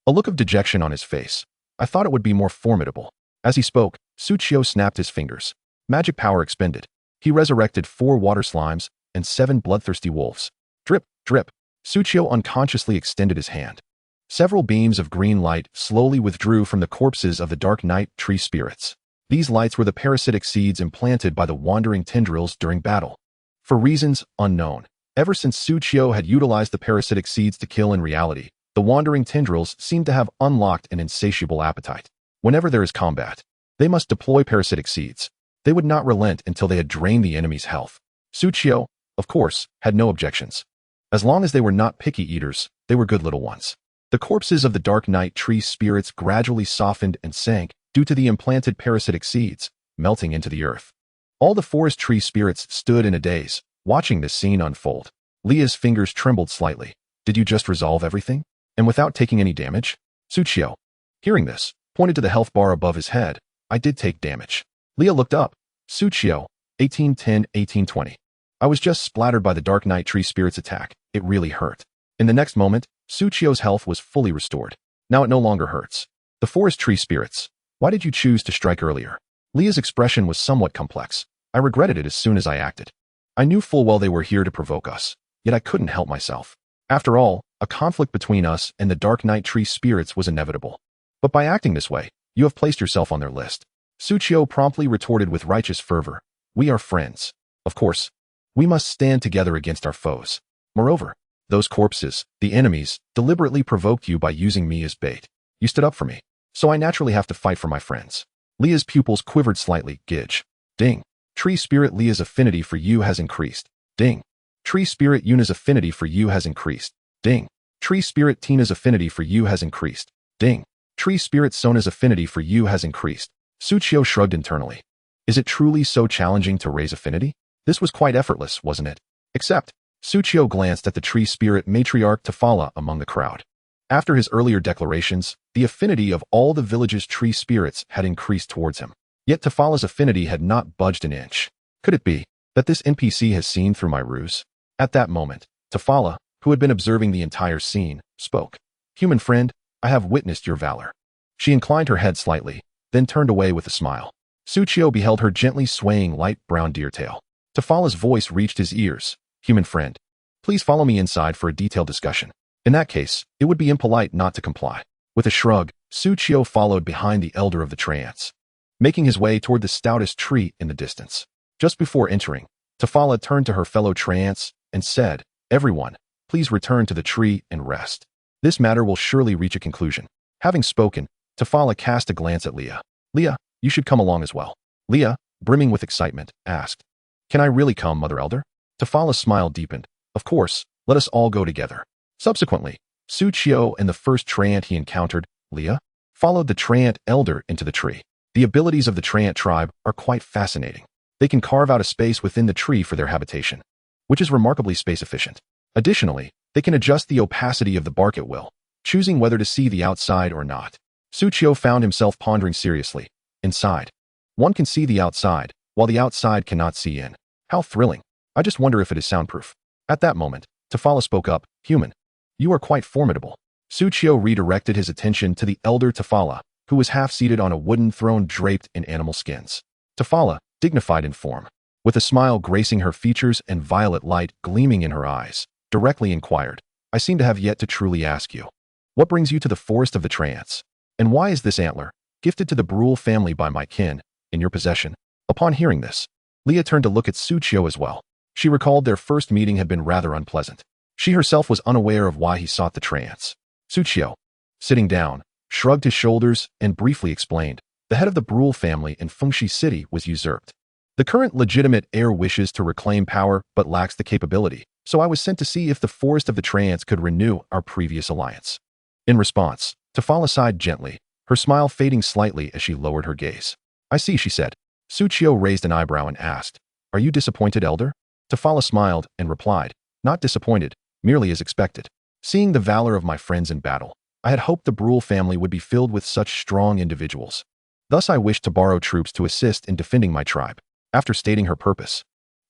a look of dejection on his face. I thought it would be more formidable. As he spoke, Suchio snapped his fingers. Magic power expended. He resurrected 4 water slimes and 7 bloodthirsty wolves. Drip, drip. Suchio unconsciously extended his hand. Several beams of green light slowly withdrew from the corpses of the Dark Knight tree spirits. These lights were the parasitic seeds implanted by the wandering tendrils during battle. For reasons unknown, ever since Suchio had utilized the parasitic seeds to kill in reality, the wandering tendrils seemed to have unlocked an insatiable appetite. Whenever there is combat, they must deploy parasitic seeds. They would not relent until they had drained the enemy's health. Suchio, of course, had no objections. As long as they were not picky eaters, they were good little ones. The corpses of the Dark Knight tree spirits gradually softened and sank due to the implanted parasitic seeds, melting into the earth. All the forest tree spirits stood in a daze, watching this scene unfold. Leah's fingers trembled slightly. Did you just resolve everything? And without taking any damage? Suchio, hearing this, pointed to the health bar above his head. I did take damage. Leah looked up. Suchio, 1810-1820. I was just splattered by the Dark Knight tree spirit's attack. It really hurt. In the next moment, Suchio's health was fully restored. Now it no longer hurts. The forest tree spirits. Why did you choose to strike earlier? Leah's expression was somewhat complex. I regretted it as soon as I acted. I knew full well they were here to provoke us, yet I couldn't help myself. After all, a conflict between us and the Dark Knight tree spirits was inevitable. But by acting this way, you have placed yourself on their list. Suchio promptly retorted with righteous fervor. We are friends. Of course, we must stand together against our foes. Moreover, those corpses, the enemies, deliberately provoked you by using me as bait. You stood up for me, so I naturally have to fight for my friends. Leah's pupils quivered slightly. Gidge. Ding. Tree spirit Leah's affinity for you has increased. Ding. Tree spirit Yuna's affinity for you has increased. Ding. Tree spirit Tina's affinity for you has increased. Ding. Tree spirit Sona's affinity for you has increased. Suchio shrugged internally. Is it truly so challenging to raise affinity? This was quite effortless, wasn't it? Except, Suchio glanced at the tree spirit matriarch Tafala among the crowd. After his earlier declarations, the affinity of all the village's tree spirits had increased towards him. Yet Tafala's affinity had not budged an inch. Could it be that this NPC has seen through my ruse? At that moment, Tafala, who had been observing the entire scene, spoke. Human friend, I have witnessed your valor. She inclined her head slightly, then turned away with a smile. Suchio beheld her gently swaying light brown deer tail. Tafala's voice reached his ears. Human friend, please follow me inside for a detailed discussion. In that case, it would be impolite not to comply. With a shrug, Suchio followed behind the elder of the trance, making his way toward the stoutest tree in the distance. Just before entering, Tafala turned to her fellow trance and said, Everyone, please return to the tree and rest. This matter will surely reach a conclusion. Having spoken, Tafala cast a glance at Leah. Leah, you should come along as well. Leah, brimming with excitement, asked, Can I really come, Mother Elder? Tafala's smile deepened. Of course, let us all go together. Subsequently, Suchio and the first treant he encountered, Leah, followed the treant elder into the tree. The abilities of the treant tribe are quite fascinating. They can carve out a space within the tree for their habitation, which is remarkably space efficient. Additionally, they can adjust the opacity of the bark at will, choosing whether to see the outside or not. Suchio found himself pondering seriously. Inside, one can see the outside, while the outside cannot see in. How thrilling. I just wonder if it is soundproof. At that moment, Tafala spoke up. Human, you are quite formidable. Suchio redirected his attention to the elder Tafala, who was half-seated on a wooden throne draped in animal skins. Tafala, dignified in form, with a smile gracing her features and violet light gleaming in her eyes, directly inquired, I seem to have yet to truly ask you. What brings you to the forest of the trance? And why is this antler, gifted to the Brule family by my kin, in your possession? Upon hearing this, Leah turned to look at Suchio as well. She recalled their first meeting had been rather unpleasant. She herself was unaware of why he sought the trance. Suchio, sitting down, shrugged his shoulders and briefly explained, the head of the Brule family in Fengshi City was usurped. The current legitimate heir wishes to reclaim power but lacks the capability, so I was sent to see if the Forest of the Trance could renew our previous alliance. In response, Tafala sighed gently, her smile fading slightly as she lowered her gaze. I see, she said. Suchio raised an eyebrow and asked, Are you disappointed, Elder? Tafala smiled and replied, Not disappointed, merely as expected. Seeing the valor of my friends in battle, I had hoped the Brule family would be filled with such strong individuals. Thus I wished to borrow troops to assist in defending my tribe. After stating her purpose,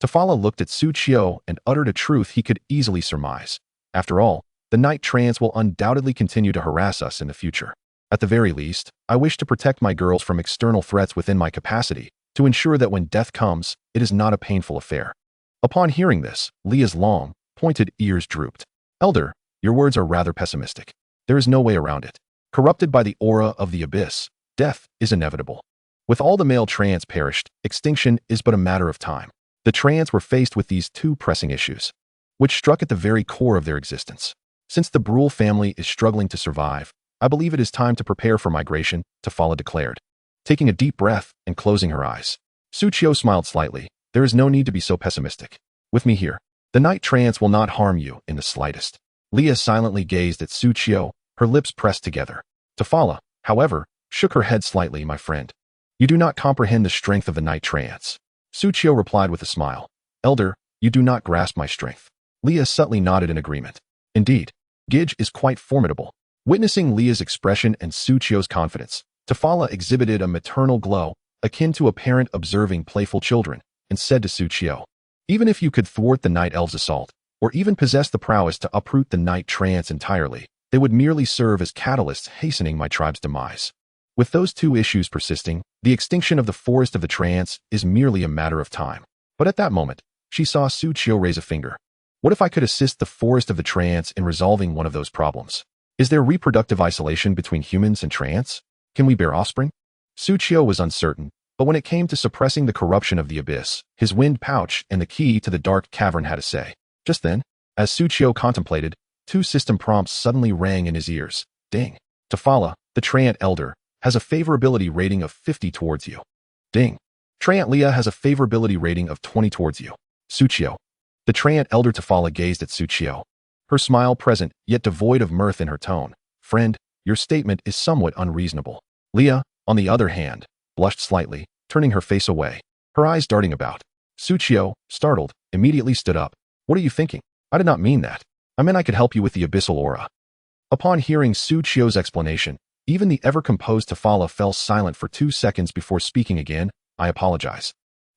Tafala looked at Suchio and uttered a truth he could easily surmise. After all, the Night Trance will undoubtedly continue to harass us in the future. At the very least, I wish to protect my girls from external threats within my capacity, to ensure that when death comes, it is not a painful affair. Upon hearing this, Leah's long, pointed ears drooped. Elder, your words are rather pessimistic. There is no way around it. Corrupted by the aura of the abyss, death is inevitable. With all the male Trance perished, extinction is but a matter of time. The Trance were faced with these two pressing issues, which struck at the very core of their existence. Since the Brule family is struggling to survive, I believe it is time to prepare for migration, Tafala declared. Taking a deep breath and closing her eyes, Suchio smiled slightly. There is no need to be so pessimistic. With me here, the Night Trance will not harm you in the slightest. Leah silently gazed at Suchio, her lips pressed together. Tafala, however, shook her head slightly. My friend, you do not comprehend the strength of the Night Trance. Suchio replied with a smile. Elder, you do not grasp my strength. Leah subtly nodded in agreement. Indeed, Gidge is quite formidable. Witnessing Leah's expression and Suchio's confidence, Tafala exhibited a maternal glow, akin to a parent observing playful children, and said to Suchio, Even if you could thwart the Night Elves' assault, or even possess the prowess to uproot the Night Trance entirely, they would merely serve as catalysts hastening my tribe's demise. With those two issues persisting, the extinction of the Forest of the Trance is merely a matter of time. But at that moment, she saw Suchio raise a finger. What if I could assist the Forest of the Trance in resolving one of those problems? Is there reproductive isolation between humans and Trance? Can we bear offspring? Suchio was uncertain, but when it came to suppressing the corruption of the abyss, his wind pouch and the key to the dark cavern had a say. Just then, as Suchio contemplated, two system prompts suddenly rang in his ears. Ding. Tafala, the Trant Elder, has a favorability rating of 50 towards you. Ding. Trant Leah has a favorability rating of 20 towards you. Suchio. The Trant Elder. Tafala gazed at Suchio, her smile present yet devoid of mirth in her tone. Friend, your statement is somewhat unreasonable. Leah, on the other hand, blushed slightly, turning her face away, her eyes darting about. Suchio, startled, immediately stood up. What are you thinking? I did not mean that. I meant I could help you with the abyssal aura. Upon hearing Suchio's explanation, even the ever-composed Tafala fell silent for 2 seconds before speaking again. I apologize.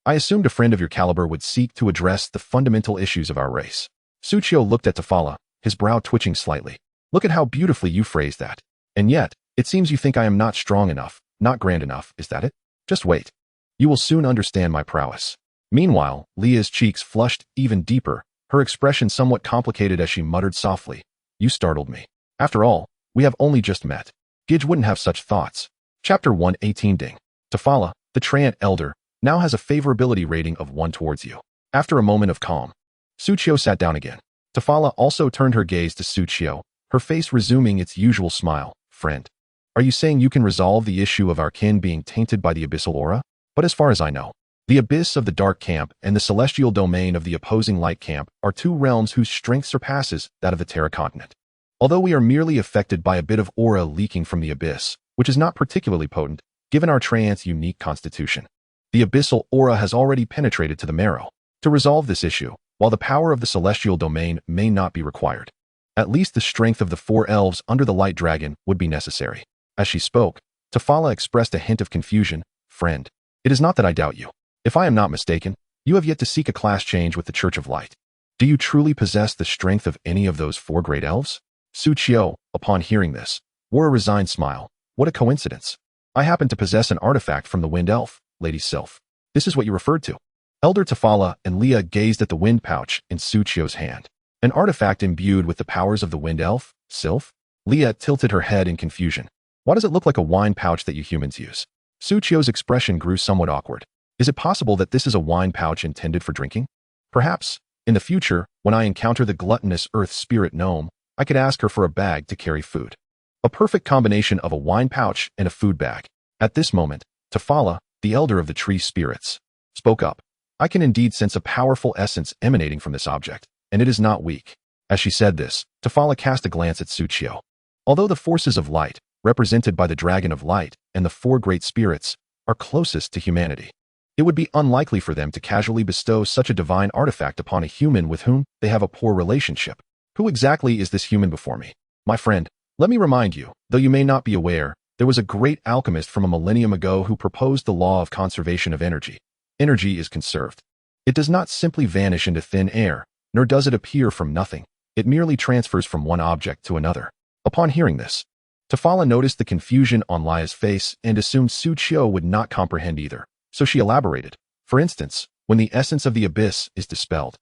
I assumed a friend of your caliber would seek to address the fundamental issues of our race. Suchio looked at Tafala, his brow twitching slightly. Look at how beautifully you phrased that. And yet, it seems you think I am not strong enough, not grand enough, is that it? Just wait. You will soon understand my prowess. Meanwhile, Leah's cheeks flushed even deeper, her expression somewhat complicated as she muttered softly. You startled me. After all, we have only just met. Gidge wouldn't have such thoughts. Chapter 118. Ding. Tafala, the Trant Elder, now has a favorability rating of 1 towards you. After a moment of calm, Suchio sat down again. Tafala also turned her gaze to Suchio, her face resuming its usual smile. Friend, are you saying you can resolve the issue of our kin being tainted by the abyssal aura? But as far as I know, the abyss of the dark camp and the celestial domain of the opposing light camp are two realms whose strength surpasses that of the Terra continent. Although we are merely affected by a bit of aura leaking from the abyss, which is not particularly potent, given our Trant's unique constitution, the abyssal aura has already penetrated to the marrow. To resolve this issue, while the power of the celestial domain may not be required, at least the strength of the 4 elves under the light dragon would be necessary. As she spoke, Tafala expressed a hint of confusion. Friend, it is not that I doubt you. If I am not mistaken, you have yet to seek a class change with the Church of Light. Do you truly possess the strength of any of those 4 great elves? Suchio, upon hearing this, wore a resigned smile. What a coincidence. I happen to possess an artifact from the Wind Elf, Lady Sylph. This is what you referred to. Elder Tafala and Leah gazed at the wind pouch in Suchio's hand. An artifact imbued with the powers of the Wind Elf, Sylph? Leah tilted her head in confusion. Why does it look like a wine pouch that you humans use? Suchio's expression grew somewhat awkward. Is it possible that this is a wine pouch intended for drinking? Perhaps, in the future, when I encounter the gluttonous earth spirit gnome, I could ask her for a bag to carry food. A perfect combination of a wine pouch and a food bag. At this moment, Tafala, the elder of the tree spirits, spoke up. I can indeed sense a powerful essence emanating from this object, and it is not weak. As she said this, Tafala cast a glance at Tsuchiyo. Although the forces of light, represented by the Dragon of Light and the four great spirits, are closest to humanity, it would be unlikely for them to casually bestow such a divine artifact upon a human with whom they have a poor relationship. Who exactly is this human before me? My friend, let me remind you, though you may not be aware, there was a great alchemist from a millennium ago who proposed the law of conservation of energy. Energy is conserved. It does not simply vanish into thin air, nor does it appear from nothing. It merely transfers from one object to another. Upon hearing this, Tafala noticed the confusion on Lia's face and assumed Tsuchiyo would not comprehend either, so she elaborated. For instance, when the essence of the abyss is dispelled,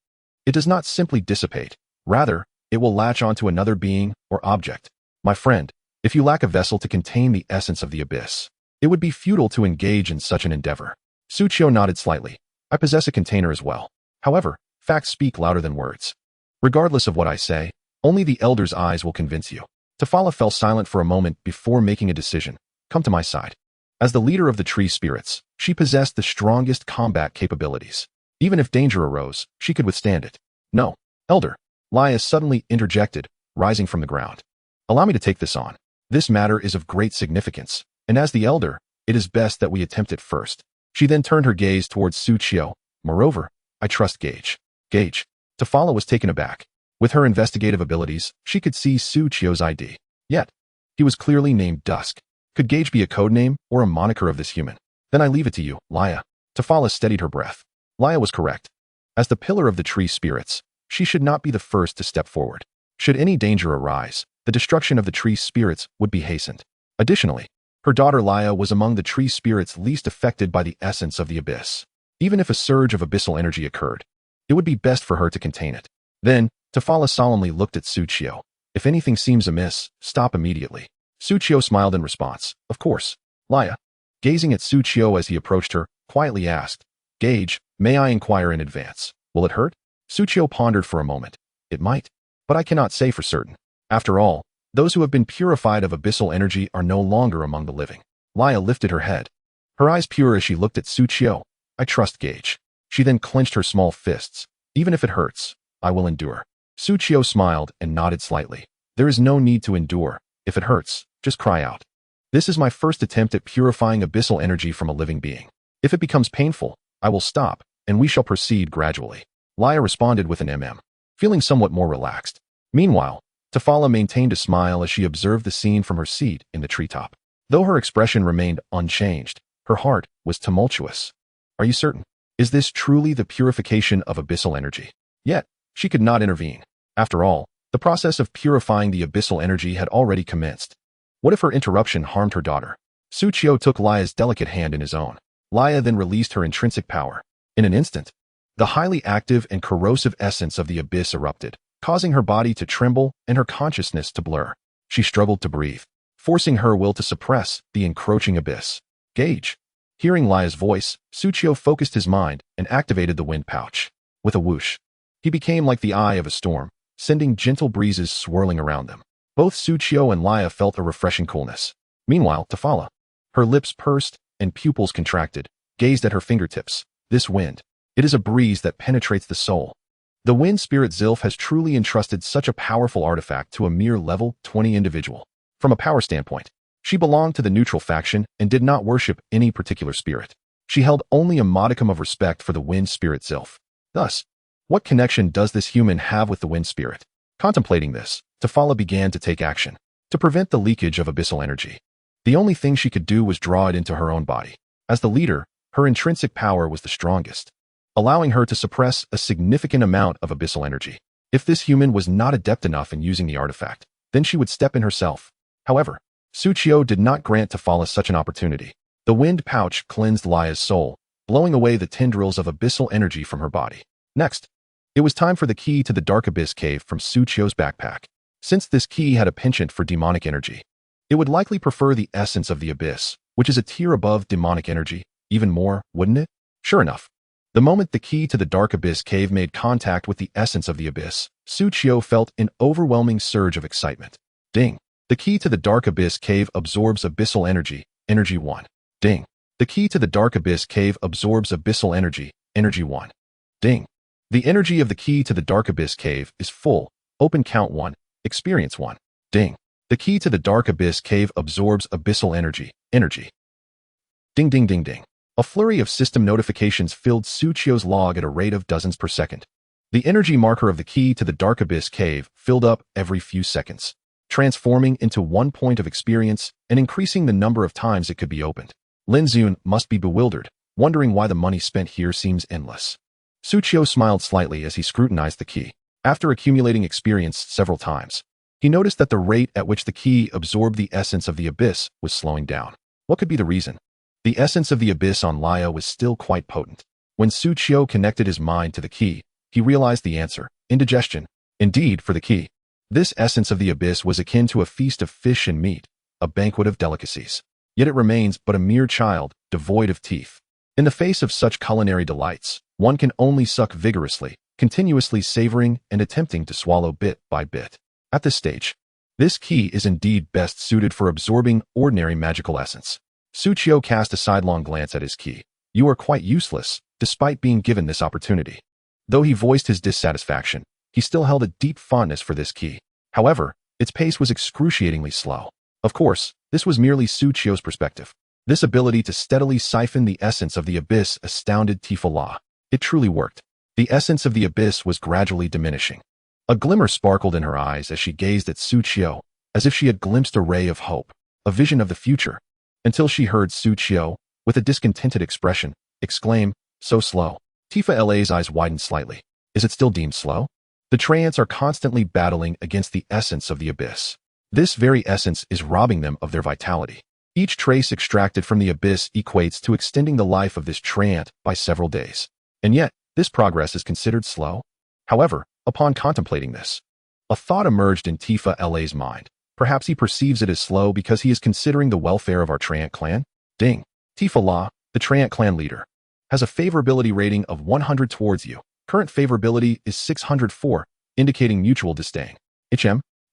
it does not simply dissipate. Rather, it will latch onto another being or object. My friend, if you lack a vessel to contain the essence of the abyss, it would be futile to engage in such an endeavor. Tsuchiyo nodded slightly. I possess a container as well. However, facts speak louder than words. Regardless of what I say, only the elder's eyes will convince you. Tafala fell silent for a moment before making a decision. Come to my side. As the leader of the tree spirits, she possessed the strongest combat capabilities. Even if danger arose, she could withstand it. No, elder. Lia suddenly interjected, rising from the ground. Allow me to take this on. This matter is of great significance, and as the elder, it is best that we attempt it first. She then turned her gaze towards Tsuchiyo. Moreover, I trust Gage. Gage. Tafala was taken aback. With her investigative abilities, she could see Tsuchiyo's ID. Yet, he was clearly named Dusk. Could Gage be a codename or a moniker of this human? Then I leave it to you, Lia. Tafala steadied her breath. Lia was correct. As the pillar of the tree spirits, she should not be the first to step forward. Should any danger arise, the destruction of the tree spirits would be hastened. Additionally, her daughter Lia was among the tree spirits least affected by the essence of the abyss. Even if a surge of abyssal energy occurred, it would be best for her to contain it. Then, Tafala solemnly looked at Tsuchiyo. If anything seems amiss, stop immediately. Tsuchiyo smiled in response. Of course. Lia, gazing at Tsuchiyo as he approached her, quietly asked, Gage, may I inquire in advance? Will it hurt? Tsuchiyo pondered for a moment. It might, but I cannot say for certain. After all, those who have been purified of abyssal energy are no longer among the living. Lia lifted her head, her eyes pure as she looked at Tsuchiyo. I trust Gage. She then clenched her small fists. Even if it hurts, I will endure. Tsuchiyo smiled and nodded slightly. There is no need to endure. If it hurts, just cry out. This is my first attempt at purifying abyssal energy from a living being. If it becomes painful, I will stop, and we shall proceed gradually. Lia responded with an feeling somewhat more relaxed. Meanwhile, Tafala maintained a smile as she observed the scene from her seat in the treetop. Though her expression remained unchanged, her heart was tumultuous. Are you certain? Is this truly the purification of abyssal energy? Yet, she could not intervene. After all, the process of purifying the abyssal energy had already commenced. What if her interruption harmed her daughter? Tsuchiyo took Lia's delicate hand in his own. Lia then released her intrinsic power. In an instant, the highly active and corrosive essence of the abyss erupted, causing her body to tremble and her consciousness to blur. She struggled to breathe, forcing her will to suppress the encroaching abyss. Gage. Hearing Lia's voice, Tsuchiyo focused his mind and activated the wind pouch. With a whoosh, he became like the eye of a storm, sending gentle breezes swirling around them. Both Tsuchiyo and Lia felt a refreshing coolness. Meanwhile, Tafala, her lips pursed and pupils contracted, gazed at her fingertips. This wind, it is a breeze that penetrates the soul. The wind spirit Zilf has truly entrusted such a powerful artifact to a mere level 20 individual. From a power standpoint, she belonged to the neutral faction and did not worship any particular spirit. She held only a modicum of respect for the wind spirit Zilf. Thus, what connection does this human have with the wind spirit? Contemplating this, Tafala began to take action. To prevent the leakage of abyssal energy, the only thing she could do was draw it into her own body. As the leader, her intrinsic power was the strongest, allowing her to suppress a significant amount of abyssal energy. If this human was not adept enough in using the artifact, then she would step in herself. However, Tsuchiyo did not grant Tafala such an opportunity. The wind pouch cleansed Lia's soul, blowing away the tendrils of abyssal energy from her body. Next, it was time for the key to the Dark Abyss cave from Tsuchiyo's backpack. Since this key had a penchant for demonic energy, it would likely prefer the essence of the abyss, which is a tier above demonic energy, even more, wouldn't it? Sure enough, the moment the key to the Dark Abyss cave made contact with the essence of the abyss, Tsuchiyo felt an overwhelming surge of excitement. Ding! The key to the Dark Abyss cave absorbs abyssal energy, Energy 1. Ding! The key to the Dark Abyss Cave absorbs abyssal energy, Energy 1. Ding. The energy of the key to the Dark Abyss Cave is full, open count 1, experience 1. Ding. The key to the Dark Abyss Cave absorbs abyssal energy, Energy. Ding ding ding ding. A flurry of system notifications filled Suchio's log at a rate of dozens per second. The energy marker of the key to the Dark Abyss Cave filled up every few seconds, transforming into 1 point of experience and increasing the number of times it could be opened. Lin Zun must be bewildered, wondering why the money spent here seems endless. Suchio smiled slightly as he scrutinized the key. After accumulating experience several times, he noticed that the rate at which the key absorbed the essence of the abyss was slowing down. What could be the reason? The essence of the abyss on Laya was still quite potent. When Suchio connected his mind to the key, he realized the answer: indigestion. Indeed, for the key, this essence of the abyss was akin to a feast of fish and meat, a banquet of delicacies. Yet it remains but a mere child, devoid of teeth. In the face of such culinary delights, one can only suck vigorously, continuously savoring and attempting to swallow bit by bit. At this stage, this key is indeed best suited for absorbing ordinary magical essence. Suchio cast a sidelong glance at his key. You are quite useless, despite being given this opportunity. Though he voiced his dissatisfaction, he still held a deep fondness for this key. However, its pace was excruciatingly slow. Of course, this was merely Suchio's perspective. This ability to steadily siphon the essence of the abyss astounded Tifa La. It truly worked. The essence of the abyss was gradually diminishing. A glimmer sparkled in her eyes as she gazed at Suchio, as if she had glimpsed a ray of hope, a vision of the future, until she heard Suchio, with a discontented expression, exclaim, "So slow." Tifa La's eyes widened slightly. Is it still deemed slow? The Treants are constantly battling against the essence of the abyss. This very essence is robbing them of their vitality. Each trace extracted from the abyss equates to extending the life of this Treant by several days. And yet, this progress is considered slow? However, upon contemplating this, a thought emerged in Tifa La's mind. Perhaps he perceives it as slow because he is considering the welfare of our Treant clan? Ding. Tifa La, the Treant clan leader, has a favorability rating of 100 towards you. Current favorability is 604, indicating mutual disdain.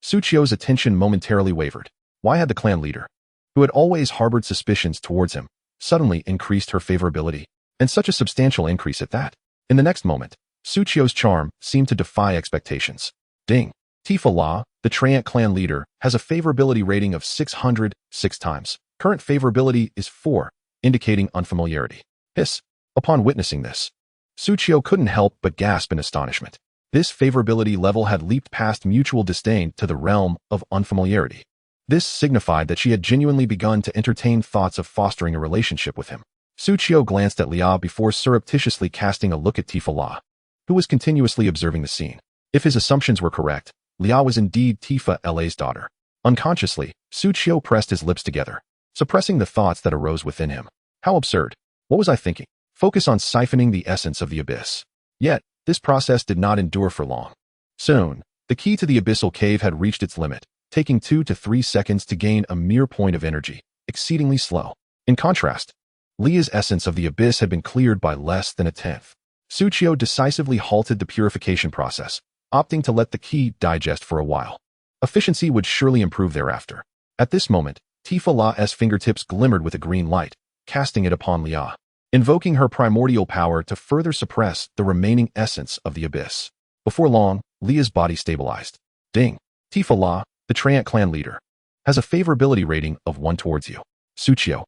Suchio's attention momentarily wavered. Why had the clan leader, who had always harbored suspicions towards him, suddenly increased her favorability, and such a substantial increase at that? In the next moment, Suchio's charm seemed to defy expectations. Ding. Tifa La, the Treant clan leader, has a favorability rating of 600, 6 times. Current favorability is 4, indicating unfamiliarity. Hiss. Upon witnessing this, Suchio couldn't help but gasp in astonishment. This favorability level had leaped past mutual disdain to the realm of unfamiliarity. This signified that she had genuinely begun to entertain thoughts of fostering a relationship with him. Suchio glanced at Lia before surreptitiously casting a look at Tifa La, who was continuously observing the scene. If his assumptions were correct, Lia was indeed Tifa La's daughter. Unconsciously, Suchio pressed his lips together, suppressing the thoughts that arose within him. How absurd. What was I thinking? Focus on siphoning the essence of the abyss. Yet, this process did not endure for long. Soon, the key to the abyssal cave had reached its limit, taking 2 to 3 seconds to gain a mere point of energy, exceedingly slow. In contrast, Lia's essence of the abyss had been cleared by less than a tenth. Suchio decisively halted the purification process, opting to let the key digest for a while. Efficiency would surely improve thereafter. At this moment, Tifa La's fingertips glimmered with a green light, casting it upon Lia, invoking her primordial power to further suppress the remaining essence of the abyss. Before long, Lia's body stabilized. Ding. Tifa La, the Treant clan leader, has a favorability rating of 1 towards you. Suchio.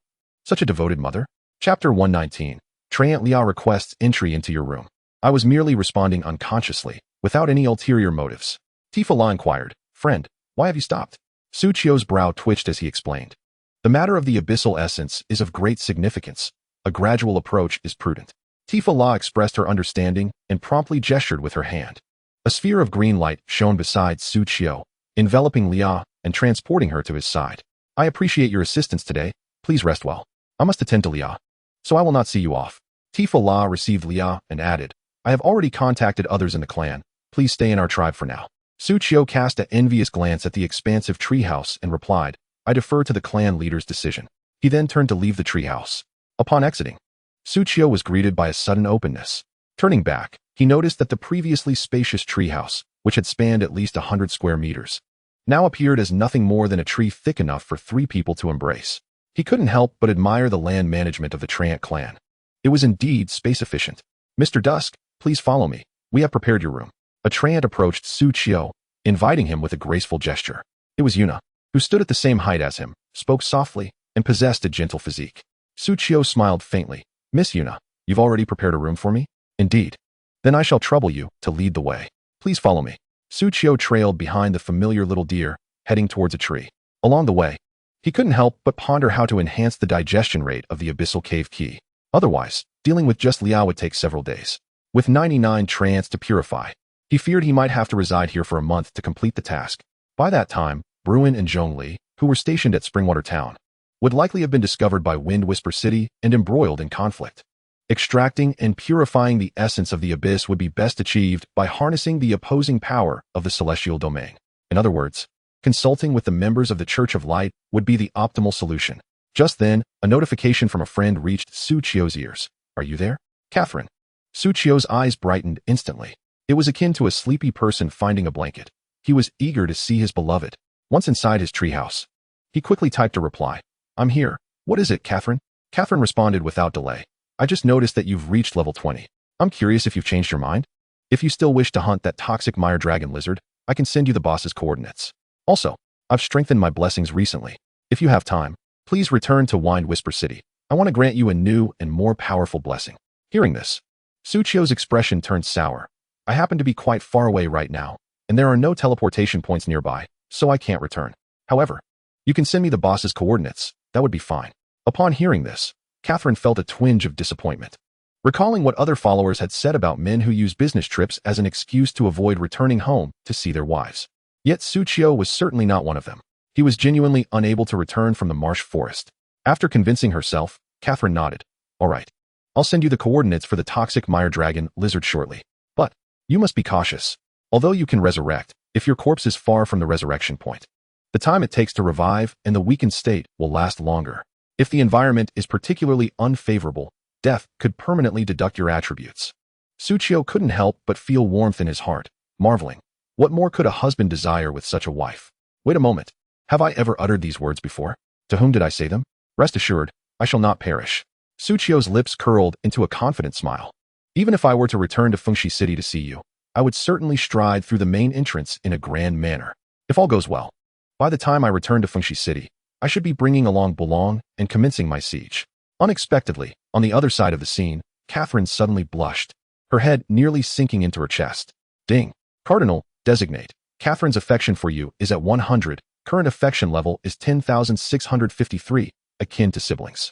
Such a devoted mother. Chapter 119. Treant Lia requests entry into your room. I was merely responding unconsciously, without any ulterior motives. Tifa La inquired, Friend, why have you stopped? Suchio's brow twitched as he explained. The matter of the abyssal essence is of great significance. A gradual approach is prudent. Tifa La expressed her understanding and promptly gestured with her hand. A sphere of green light shone beside Suchio, enveloping Lia and transporting her to his side. I appreciate your assistance today. Please rest well. I must attend to Lia, so I will not see you off. Tifa La received Lia and added, I have already contacted others in the clan. Please stay in our tribe for now. Suchio cast an envious glance at the expansive treehouse and replied, I defer to the clan leader's decision. He then turned to leave the treehouse. Upon exiting, Suchio was greeted by a sudden openness. Turning back, he noticed that the previously spacious treehouse, which had spanned at least 100 square meters, now appeared as nothing more than a tree thick enough for 3 people to embrace. He couldn't help but admire the land management of the Treant clan. It was indeed space-efficient. "Mr. Dusk, please follow me. We have prepared your room." A Treant approached Su Qiu, inviting him with a graceful gesture. It was Yuna, who stood at the same height as him, spoke softly, and possessed a gentle physique. Su Qiu smiled faintly. "Miss Yuna, you've already prepared a room for me?" "Indeed." "Then I shall trouble you to lead the way. Please follow me." Su Qiu trailed behind the familiar little deer, heading towards a tree. Along the way, he couldn't help but ponder how to enhance the digestion rate of the abyssal cave key. Otherwise, dealing with just Liao would take several days. With 99 Treants to purify, he feared he might have to reside here for a month to complete the task. By that time, Bruin and Zhongli, who were stationed at Springwater Town, would likely have been discovered by Wind Whisper City and embroiled in conflict. Extracting and purifying the essence of the abyss would be best achieved by harnessing the opposing power of the celestial domain. In other words, consulting with the members of the Church of Light would be the optimal solution. Just then, a notification from a friend reached Su Qiu's ears. "Are you there, Catherine?" Su Qiu's eyes brightened instantly. It was akin to a sleepy person finding a blanket. He was eager to see his beloved. Once inside his treehouse, he quickly typed a reply. "I'm here. What is it, Catherine?" Catherine responded without delay. "I just noticed that you've reached level 20. I'm curious if you've changed your mind. If you still wish to hunt that toxic mire dragon lizard, I can send you the boss's coordinates. Also, I've strengthened my blessings recently. If you have time, please return to Wind Whisper City. I want to grant you a new and more powerful blessing." Hearing this, Su Qiu's expression turned sour. "I happen to be quite far away right now, and there are no teleportation points nearby, so I can't return. However, you can send me the boss's coordinates. That would be fine." Upon hearing this, Catherine felt a twinge of disappointment. Recalling what other followers had said about men who use business trips as an excuse to avoid returning home to see their wives. Yet Su Qiu was certainly not one of them. He was genuinely unable to return from the marsh forest. After convincing herself, Catherine nodded. "All right. I'll send you the coordinates for the toxic mire dragon lizard shortly. But you must be cautious. Although you can resurrect, if your corpse is far from the resurrection point, the time it takes to revive and the weakened state will last longer. If the environment is particularly unfavorable, death could permanently deduct your attributes." Su Qiu couldn't help but feel warmth in his heart, marveling. What more could a husband desire with such a wife? Wait a moment. Have I ever uttered these words before? To whom did I say them? Rest assured, I shall not perish. Su Qiu's lips curled into a confident smile. "Even if I were to return to Fengxi City to see you, I would certainly stride through the main entrance in a grand manner. If all goes well, by the time I return to Fengxi City, I should be bringing along Bulong and commencing my siege." Unexpectedly, on the other side of the scene, Catherine suddenly blushed, her head nearly sinking into her chest. "Ding. Cardinal, designate. Catherine's affection for you is at 100. Current affection level is 10,653, akin to siblings."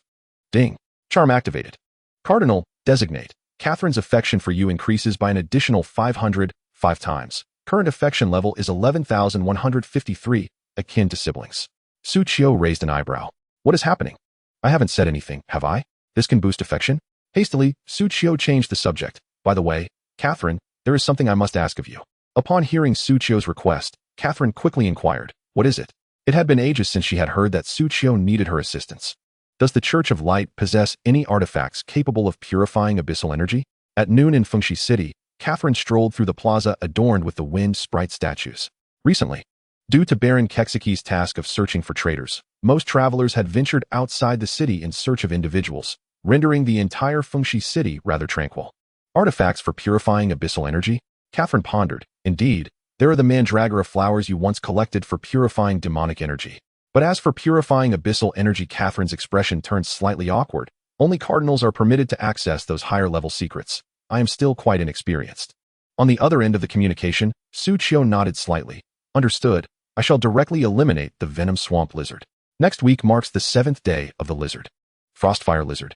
"Ding. Charm activated. Cardinal, designate. Catherine's affection for you increases by an additional 500, 5 times. Current affection level is 11,153, akin to siblings." Su Qiu raised an eyebrow. "What is happening? I haven't said anything, have I? This can boost affection?" Hastily, Su Qiu changed the subject. "By the way, Catherine, there is something I must ask of you." Upon hearing Su Qiu's request, Catherine quickly inquired, "What is it?" It had been ages since she had heard that Su Qiu needed her assistance. "Does the Church of Light possess any artifacts capable of purifying abyssal energy?" At noon in Fengxi City, Catherine strolled through the plaza adorned with the wind sprite statues. Recently, due to Baron Kexiki's task of searching for traitors, most travelers had ventured outside the city in search of individuals, rendering the entire Fengxi City rather tranquil. Artifacts for purifying abyssal energy? Catherine pondered. Indeed, there are the mandragora flowers you once collected for purifying demonic energy. But as for purifying abyssal energy, Catherine's expression turned slightly awkward. Only cardinals are permitted to access those higher-level secrets. I am still quite inexperienced. On the other end of the communication, Su Qiu nodded slightly. Understood. I shall directly eliminate the venom swamp lizard. Next week marks the 7th day of the lizard. Frostfire lizard.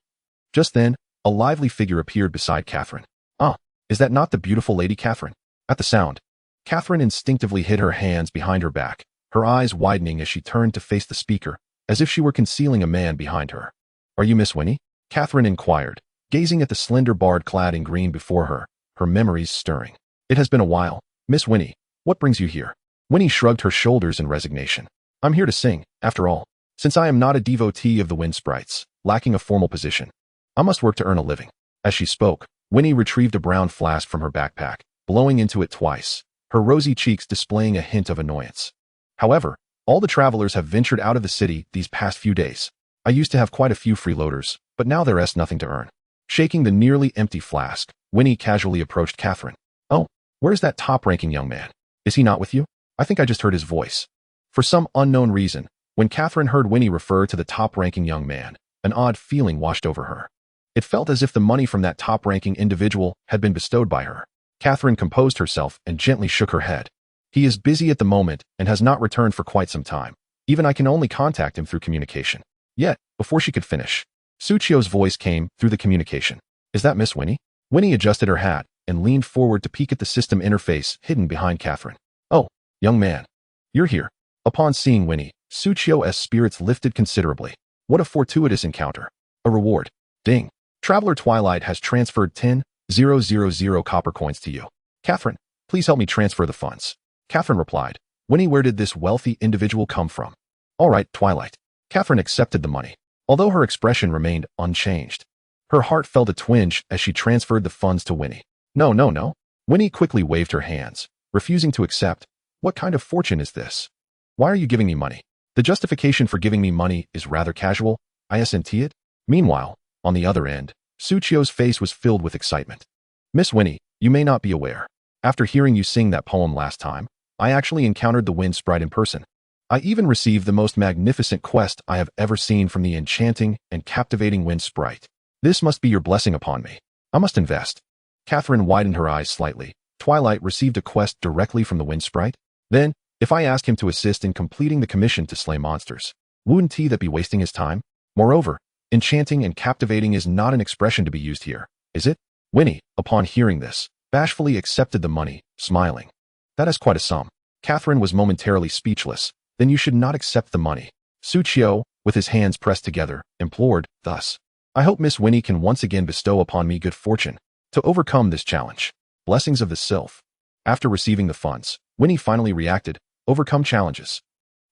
Just then, a lively figure appeared beside Catherine. "Ah, is that not the beautiful Lady Catherine?" At the sound, Catherine instinctively hid her hands behind her back, her eyes widening as she turned to face the speaker, as if she were concealing a man behind her. "Are you Miss Winnie?" Catherine inquired, gazing at the slender bard clad in green before her, her memories stirring. "It has been a while. Miss Winnie, what brings you here?" Winnie shrugged her shoulders in resignation. "I'm here to sing, after all. Since I am not a devotee of the wind sprites, lacking a formal position, I must work to earn a living." As she spoke, Winnie retrieved a brown flask from her backpack, blowing into it twice, her rosy cheeks displaying a hint of annoyance. "However, all the travelers have ventured out of the city these past few days. I used to have quite a few freeloaders, but now there's nothing to earn. Shaking the nearly empty flask, Winnie casually approached Catherine. Oh, where's that top-ranking young man? Is he not with you? I think I just heard his voice. For some unknown reason, when Catherine heard Winnie refer to the top-ranking young man, an odd feeling washed over her. It felt as if the money from that top-ranking individual had been bestowed by her. Catherine composed herself and gently shook her head. He is busy at the moment and has not returned for quite some time. Even I can only contact him through communication. Yet, before she could finish, Suchio's voice came through the communication. Is that Miss Winnie? Winnie adjusted her hat and leaned forward to peek at the system interface hidden behind Catherine. Oh, young man. You're here. Upon seeing Winnie, Suchio's spirits lifted considerably. What a fortuitous encounter. A reward. Ding. Traveler Twilight has transferred 10,000 copper coins to you. Catherine, please help me transfer the funds. Catherine replied. Winnie, where did this wealthy individual come from? All right, Twilight. Catherine accepted the money, although her expression remained unchanged. Her heart felt a twinge as she transferred the funds to Winnie. No. Winnie quickly waved her hands, refusing to accept. What kind of fortune is this? Why are you giving me money? The justification for giving me money is rather casual. Isn't it? Meanwhile, on the other end, Suchio's face was filled with excitement. Miss Winnie, you may not be aware. After hearing you sing that poem last time, I actually encountered the wind sprite in person. I even received the most magnificent quest I have ever seen from the enchanting and captivating wind sprite. This must be your blessing upon me. I must invest. Catherine widened her eyes slightly. Twilight received a quest directly from the wind sprite? Then, if I ask him to assist in completing the commission to slay monsters, wouldn't he that be wasting his time? Moreover, enchanting and captivating is not an expression to be used here, is it? Winnie, upon hearing this, bashfully accepted the money, smiling. That is quite a sum. Catherine was momentarily speechless. Then you should not accept the money. Suchio, with his hands pressed together, implored, thus. I hope Miss Winnie can once again bestow upon me good fortune to overcome this challenge. Blessings of the Sylph. After receiving the funds, Winnie finally reacted, overcome challenges.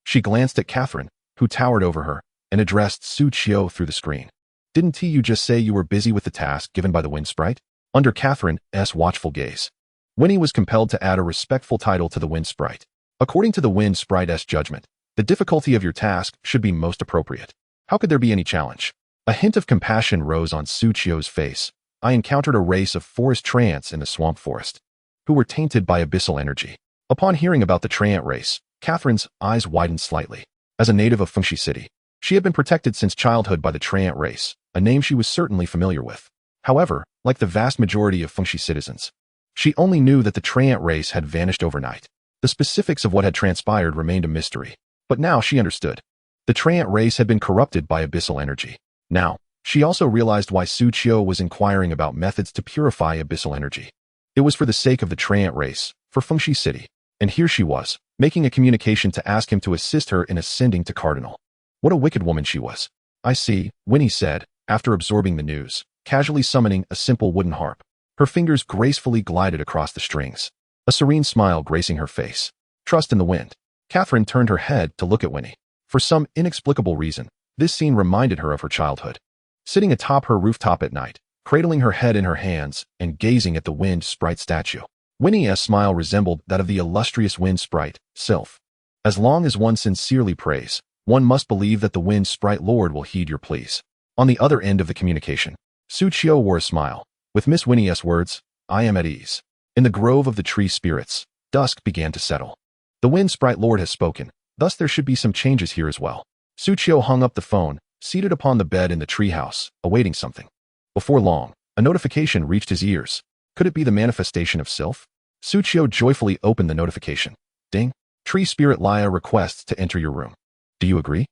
She glanced at Catherine, who towered over her, and addressed Suchio through the screen. Didn't you just say you were busy with the task given by the wind sprite? Under Catherine's watchful gaze, Winnie was compelled to add a respectful title to the wind sprite. According to the wind sprite's judgment, the difficulty of your task should be most appropriate. How could there be any challenge? A hint of compassion rose on Suchio's face. I encountered a race of forest treants in the swamp forest, who were tainted by abyssal energy. Upon hearing about the treant race, Catherine's eyes widened slightly. As a native of Fengxi City, she had been protected since childhood by the treant race, a name she was certainly familiar with. However, like the vast majority of Fengxi citizens, she only knew that the treant race had vanished overnight. The specifics of what had transpired remained a mystery, but now she understood. The treant race had been corrupted by abyssal energy. Now, she also realized why Suchio was inquiring about methods to purify abyssal energy. It was for the sake of the treant race, for Fengxi City, and here she was, making a communication to ask him to assist her in ascending to Cardinal. What a wicked woman she was. I see, Winnie said, after absorbing the news, casually summoning a simple wooden harp. Her fingers gracefully glided across the strings, a serene smile gracing her face. Trust in the wind. Catherine turned her head to look at Winnie. For some inexplicable reason, this scene reminded her of her childhood. Sitting atop her rooftop at night, cradling her head in her hands and gazing at the wind sprite statue. Winnie's smile resembled that of the illustrious wind sprite, Sylph. As long as one sincerely prays, one must believe that the wind sprite lord will heed your pleas. On the other end of the communication, Suchio wore a smile. With Miss Winnie's words, I am at ease. In the grove of the tree spirits, dusk began to settle. The wind sprite lord has spoken, thus there should be some changes here as well. Suchio hung up the phone, seated upon the bed in the treehouse, awaiting something. Before long, a notification reached his ears. Could it be the manifestation of Sylph? Suchio joyfully opened the notification. Ding. Tree spirit Laya requests to enter your room. Do you agree?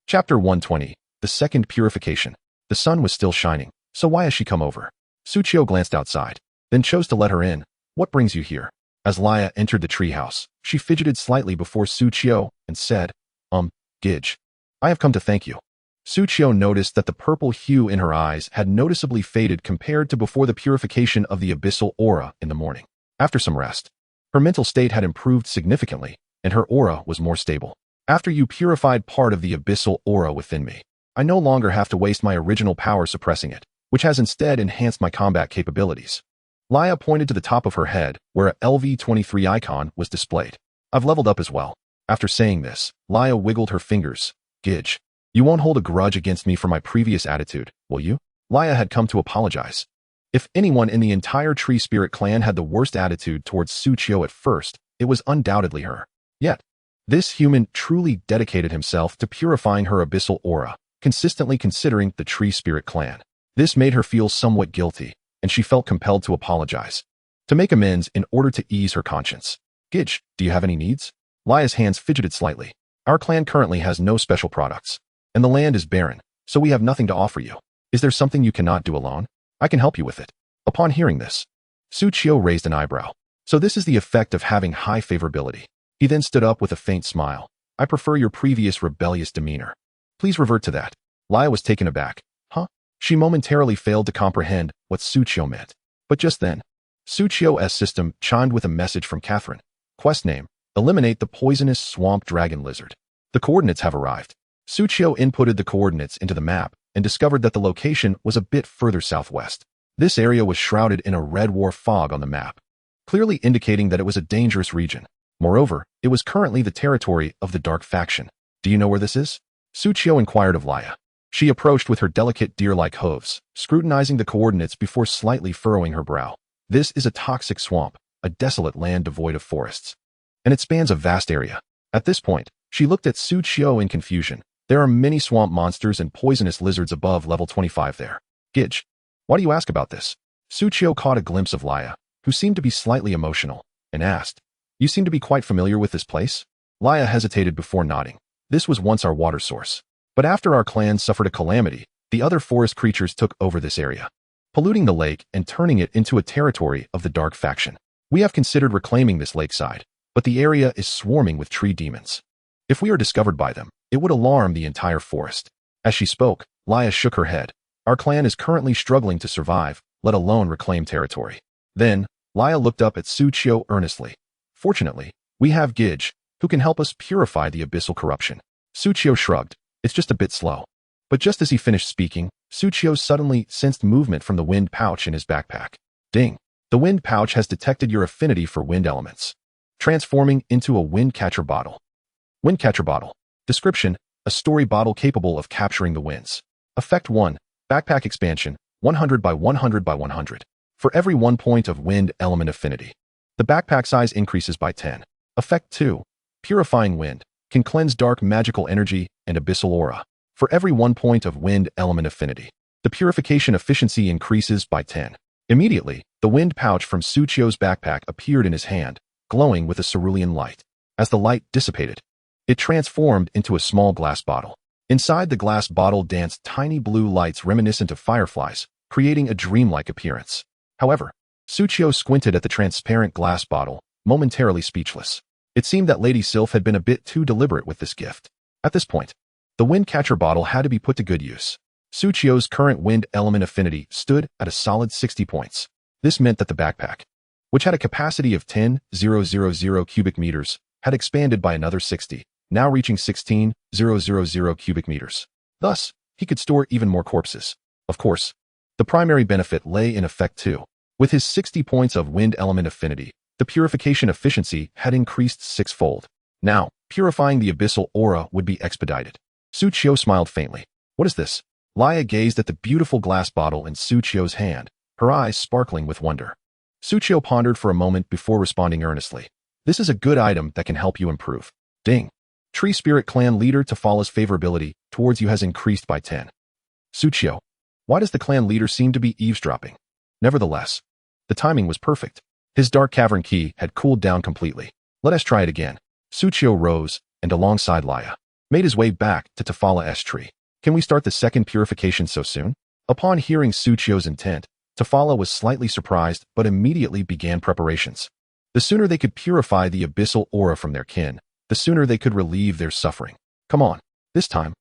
Chapter 120. The Second Purification. The sun was still shining, so why has she come over? Suchio glanced outside, then chose to let her in. What brings you here? As Laya entered the treehouse, she fidgeted slightly before Suchio and said, Gidge. I have come to thank you. Suchio noticed that the purple hue in her eyes had noticeably faded compared to before the purification of the abyssal aura in the morning. After some rest, her mental state had improved significantly, and her aura was more stable. After you purified part of the abyssal aura within me, I no longer have to waste my original power suppressing it, which has instead enhanced my combat capabilities. Laya pointed to the top of her head, where a LV-23 icon was displayed. I've leveled up as well. After saying this, Laya wiggled her fingers. Gidge. You won't hold a grudge against me for my previous attitude, will you? Laya had come to apologize. If anyone in the entire Tree Spirit clan had the worst attitude towards Suchio at first, it was undoubtedly her. Yet, this human truly dedicated himself to purifying her abyssal aura, consistently considering the Tree Spirit clan. This made her feel somewhat guilty, and she felt compelled to apologize, to make amends in order to ease her conscience. Gidge, do you have any needs? Laya's hands fidgeted slightly. Our clan currently has no special products, and the land is barren, so we have nothing to offer you. Is there something you cannot do alone? I can help you with it. Upon hearing this, Suchio raised an eyebrow. So this is the effect of having high favorability. He then stood up with a faint smile. I prefer your previous rebellious demeanor. Please revert to that. Laya was taken aback. Huh? She momentarily failed to comprehend what Suchio meant. But just then, Suchio's system chimed with a message from Catherine. Quest name, eliminate the poisonous swamp dragon lizard. The coordinates have arrived. Suchio inputted the coordinates into the map and discovered that the location was a bit further southwest. This area was shrouded in a red war fog on the map, clearly indicating that it was a dangerous region. Moreover, it was currently the territory of the Dark Faction. Do you know where this is? Suchio inquired of Laya. She approached with her delicate deer-like hooves, scrutinizing the coordinates before slightly furrowing her brow. This is a toxic swamp, a desolate land devoid of forests, and it spans a vast area. At this point, she looked at Suchio in confusion. There are many swamp monsters and poisonous lizards above level 25 there. Gidge, why do you ask about this? Suchio caught a glimpse of Laya, who seemed to be slightly emotional, and asked, You seem to be quite familiar with this place? Laya hesitated before nodding. This was once our water source. But after our clan suffered a calamity, the other forest creatures took over this area, polluting the lake and turning it into a territory of the Dark Faction. We have considered reclaiming this lakeside, but the area is swarming with tree demons. If we are discovered by them, it would alarm the entire forest. As she spoke, Laya shook her head. Our clan is currently struggling to survive, let alone reclaim territory. Then, Laya looked up at Suchio earnestly. Fortunately, we have Gidge, who can help us purify the abyssal corruption. Suchio shrugged. It's just a bit slow. But just as he finished speaking, Suchio suddenly sensed movement from the wind pouch in his backpack. Ding! The wind pouch has detected your affinity for wind elements, transforming into a wind catcher bottle. Wind catcher bottle. Description: a story bottle capable of capturing the winds. Effect 1. Backpack expansion, 100 by 100 by 100. For every 1 point of wind element affinity, the backpack size increases by 10. Effect 2. Purifying wind. Can cleanse dark magical energy and abyssal aura. For every 1 point of wind element affinity, the purification efficiency increases by 10. Immediately, the wind pouch from Suchio's backpack appeared in his hand, glowing with a cerulean light. As the light dissipated, it transformed into a small glass bottle. Inside the glass bottle danced tiny blue lights reminiscent of fireflies, creating a dreamlike appearance. However, Suchio squinted at the transparent glass bottle, momentarily speechless. It seemed that Lady Sylph had been a bit too deliberate with this gift. At this point, the wind catcher bottle had to be put to good use. Suchio's current wind element affinity stood at a solid 60 points. This meant that the backpack, which had a capacity of 10,000 cubic meters, had expanded by another 60, now reaching 16,000 cubic meters. Thus, he could store even more corpses. Of course, the primary benefit lay in effect 2. With his 60 points of wind element affinity, the purification efficiency had increased 6-fold. Now, purifying the abyssal aura would be expedited. Suchio smiled faintly. What is this? Laya gazed at the beautiful glass bottle in Suchio's hand, her eyes sparkling with wonder. Suchio pondered for a moment before responding earnestly. This is a good item that can help you improve. Ding! Tree Spirit Clan leader Tafala's favorability towards you has increased by 10. Suchio, why does the clan leader seem to be eavesdropping? Nevertheless, the timing was perfect. His dark cavern key had cooled down completely. Let us try it again. Suchio rose, and alongside Laya, made his way back to Tafala's tree. Can we start the second purification so soon? Upon hearing Suchio's intent, Tafala was slightly surprised but immediately began preparations. The sooner they could purify the abyssal aura from their kin, the sooner they could relieve their suffering. Come on. This time,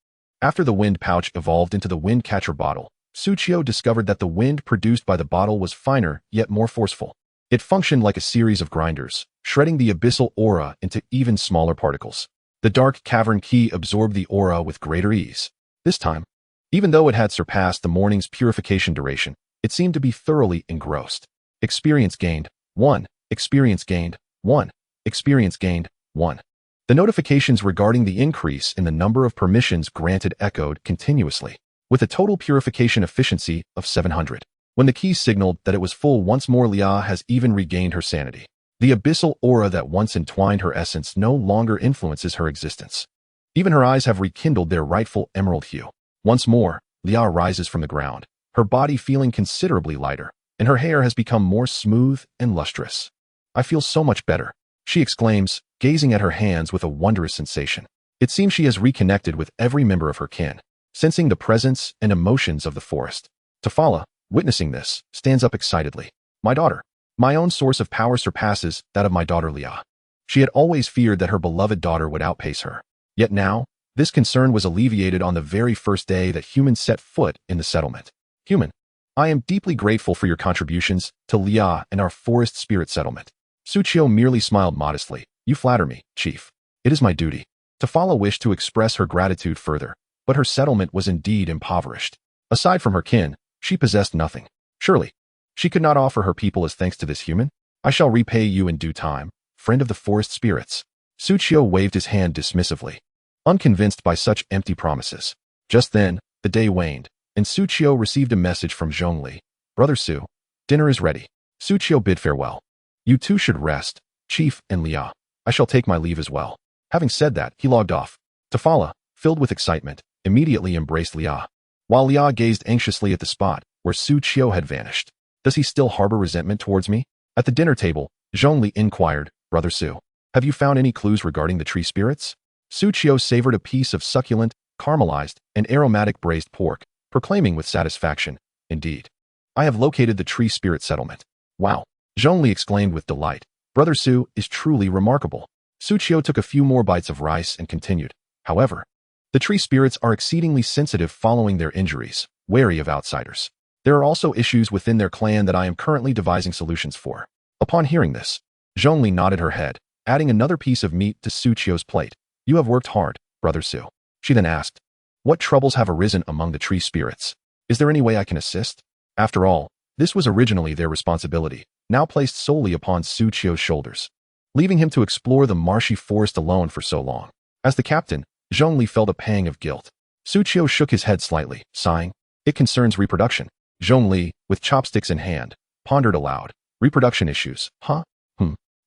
after the wind pouch evolved into the wind catcher bottle, Suchio discovered that the wind produced by the bottle was finer yet more forceful. It functioned like a series of grinders, shredding the abyssal aura into even smaller particles. The dark cavern key absorbed the aura with greater ease. This time, even though it had surpassed the morning's purification duration, it seemed to be thoroughly engrossed. Experience gained, 1. Experience gained, 1. Experience gained, 1. The notifications regarding the increase in the number of permissions granted echoed continuously, with a total purification efficiency of 700. When the key signaled that it was full once more, Leah has even regained her sanity. The abyssal aura that once entwined her essence no longer influences her existence. Even her eyes have rekindled their rightful emerald hue. Once more, Leah rises from the ground, her body feeling considerably lighter, and her hair has become more smooth and lustrous. I feel so much better, she exclaims, gazing at her hands with a wondrous sensation. It seems she has reconnected with every member of her kin, sensing the presence and emotions of the forest. Tafala, witnessing this, stands up excitedly. My daughter. My own source of power surpasses that of my daughter Leah. She had always feared that her beloved daughter would outpace her. Yet now, this concern was alleviated on the very first day that humans set foot in the settlement. Human, I am deeply grateful for your contributions to Leah and our forest spirit settlement. Suchio merely smiled modestly. You flatter me, Chief. It is my duty. Tafala wished to express her gratitude further, but her settlement was indeed impoverished. Aside from her kin, she possessed nothing. Surely, she could not offer her people as thanks to this human? I shall repay you in due time, friend of the forest spirits. Suchio waved his hand dismissively, unconvinced by such empty promises. Just then, the day waned, and Suchio received a message from Zhongli. Brother Su, dinner is ready. Suchio bid farewell. You two should rest, Chief and Leah. I shall take my leave as well. Having said that, he logged off. Tafala, filled with excitement, immediately embraced Leah, while Leah gazed anxiously at the spot where Suchio had vanished. Does he still harbor resentment towards me? At the dinner table, Zhongli inquired, Brother Su, have you found any clues regarding the tree spirits? Suchio savored a piece of succulent, caramelized, and aromatic braised pork, proclaiming with satisfaction, Indeed, I have located the tree spirit settlement. Wow! Zhongli exclaimed with delight. Brother Su is truly remarkable. Suchio took a few more bites of rice and continued. However, the tree spirits are exceedingly sensitive following their injuries, wary of outsiders. There are also issues within their clan that I am currently devising solutions for. Upon hearing this, Zhongli nodded her head, adding another piece of meat to Suchio's plate. You have worked hard, Brother Su. She then asked, what troubles have arisen among the tree spirits? Is there any way I can assist? After all, this was originally their responsibility, now placed solely upon Suchio's shoulders, leaving him to explore the marshy forest alone for so long. As the captain, Zhongli felt a pang of guilt. Suchio shook his head slightly, sighing. It concerns reproduction. Zhongli, with chopsticks in hand, pondered aloud. Reproduction issues, huh?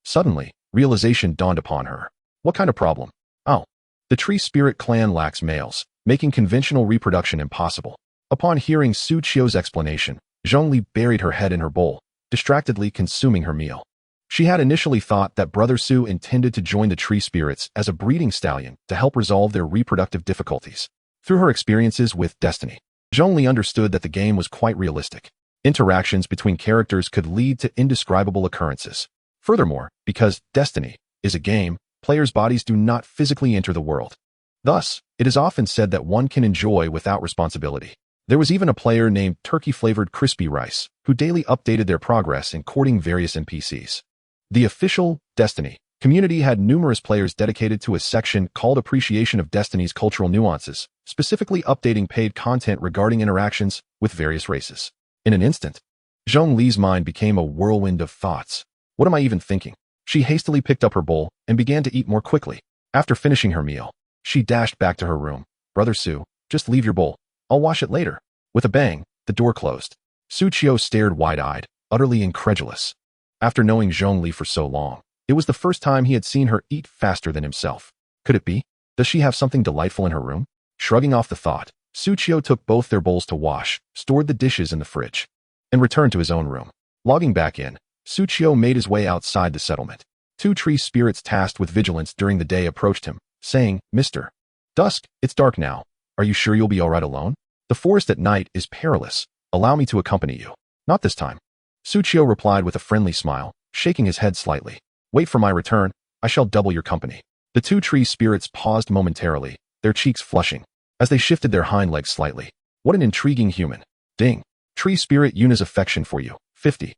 Suddenly, realization dawned upon her. What kind of problem? Oh, the tree spirit clan lacks males, making conventional reproduction impossible. Upon hearing Suchio's explanation, Zhongli buried her head in her bowl, distractedly consuming her meal. She had initially thought that Brother Su intended to join the tree spirits as a breeding stallion to help resolve their reproductive difficulties. Through her experiences with Destiny, Zhongli understood that the game was quite realistic. Interactions between characters could lead to indescribable occurrences. Furthermore, because Destiny is a game, players' bodies do not physically enter the world. Thus, it is often said that one can enjoy without responsibility. There was even a player named Turkey-Flavored Crispy Rice, who daily updated their progress in courting various NPCs. The official Destiny community had numerous players dedicated to a section called Appreciation of Destiny's Cultural Nuances, specifically updating paid content regarding interactions with various races. In an instant, Zhongli's mind became a whirlwind of thoughts. What am I even thinking? She hastily picked up her bowl and began to eat more quickly. After finishing her meal, she dashed back to her room. Brother Su, just leave your bowl. I'll wash it later. With a bang, the door closed. Suchio stared wide-eyed, utterly incredulous. After knowing Zhongli for so long, it was the first time he had seen her eat faster than himself. Could it be? Does she have something delightful in her room? Shrugging off the thought, Suchio took both their bowls to wash, stored the dishes in the fridge, and returned to his own room. Logging back in, Suchio made his way outside the settlement. Two tree spirits tasked with vigilance during the day approached him, saying, Mr. Dusk, it's dark now. Are you sure you'll be all right alone? The forest at night is perilous. Allow me to accompany you. Not this time. Suchio replied with a friendly smile, shaking his head slightly. Wait for my return. I shall double your company. The two tree spirits paused momentarily, their cheeks flushing, as they shifted their hind legs slightly. What an intriguing human. Ding. Tree spirit Yuna's affection for you. 50.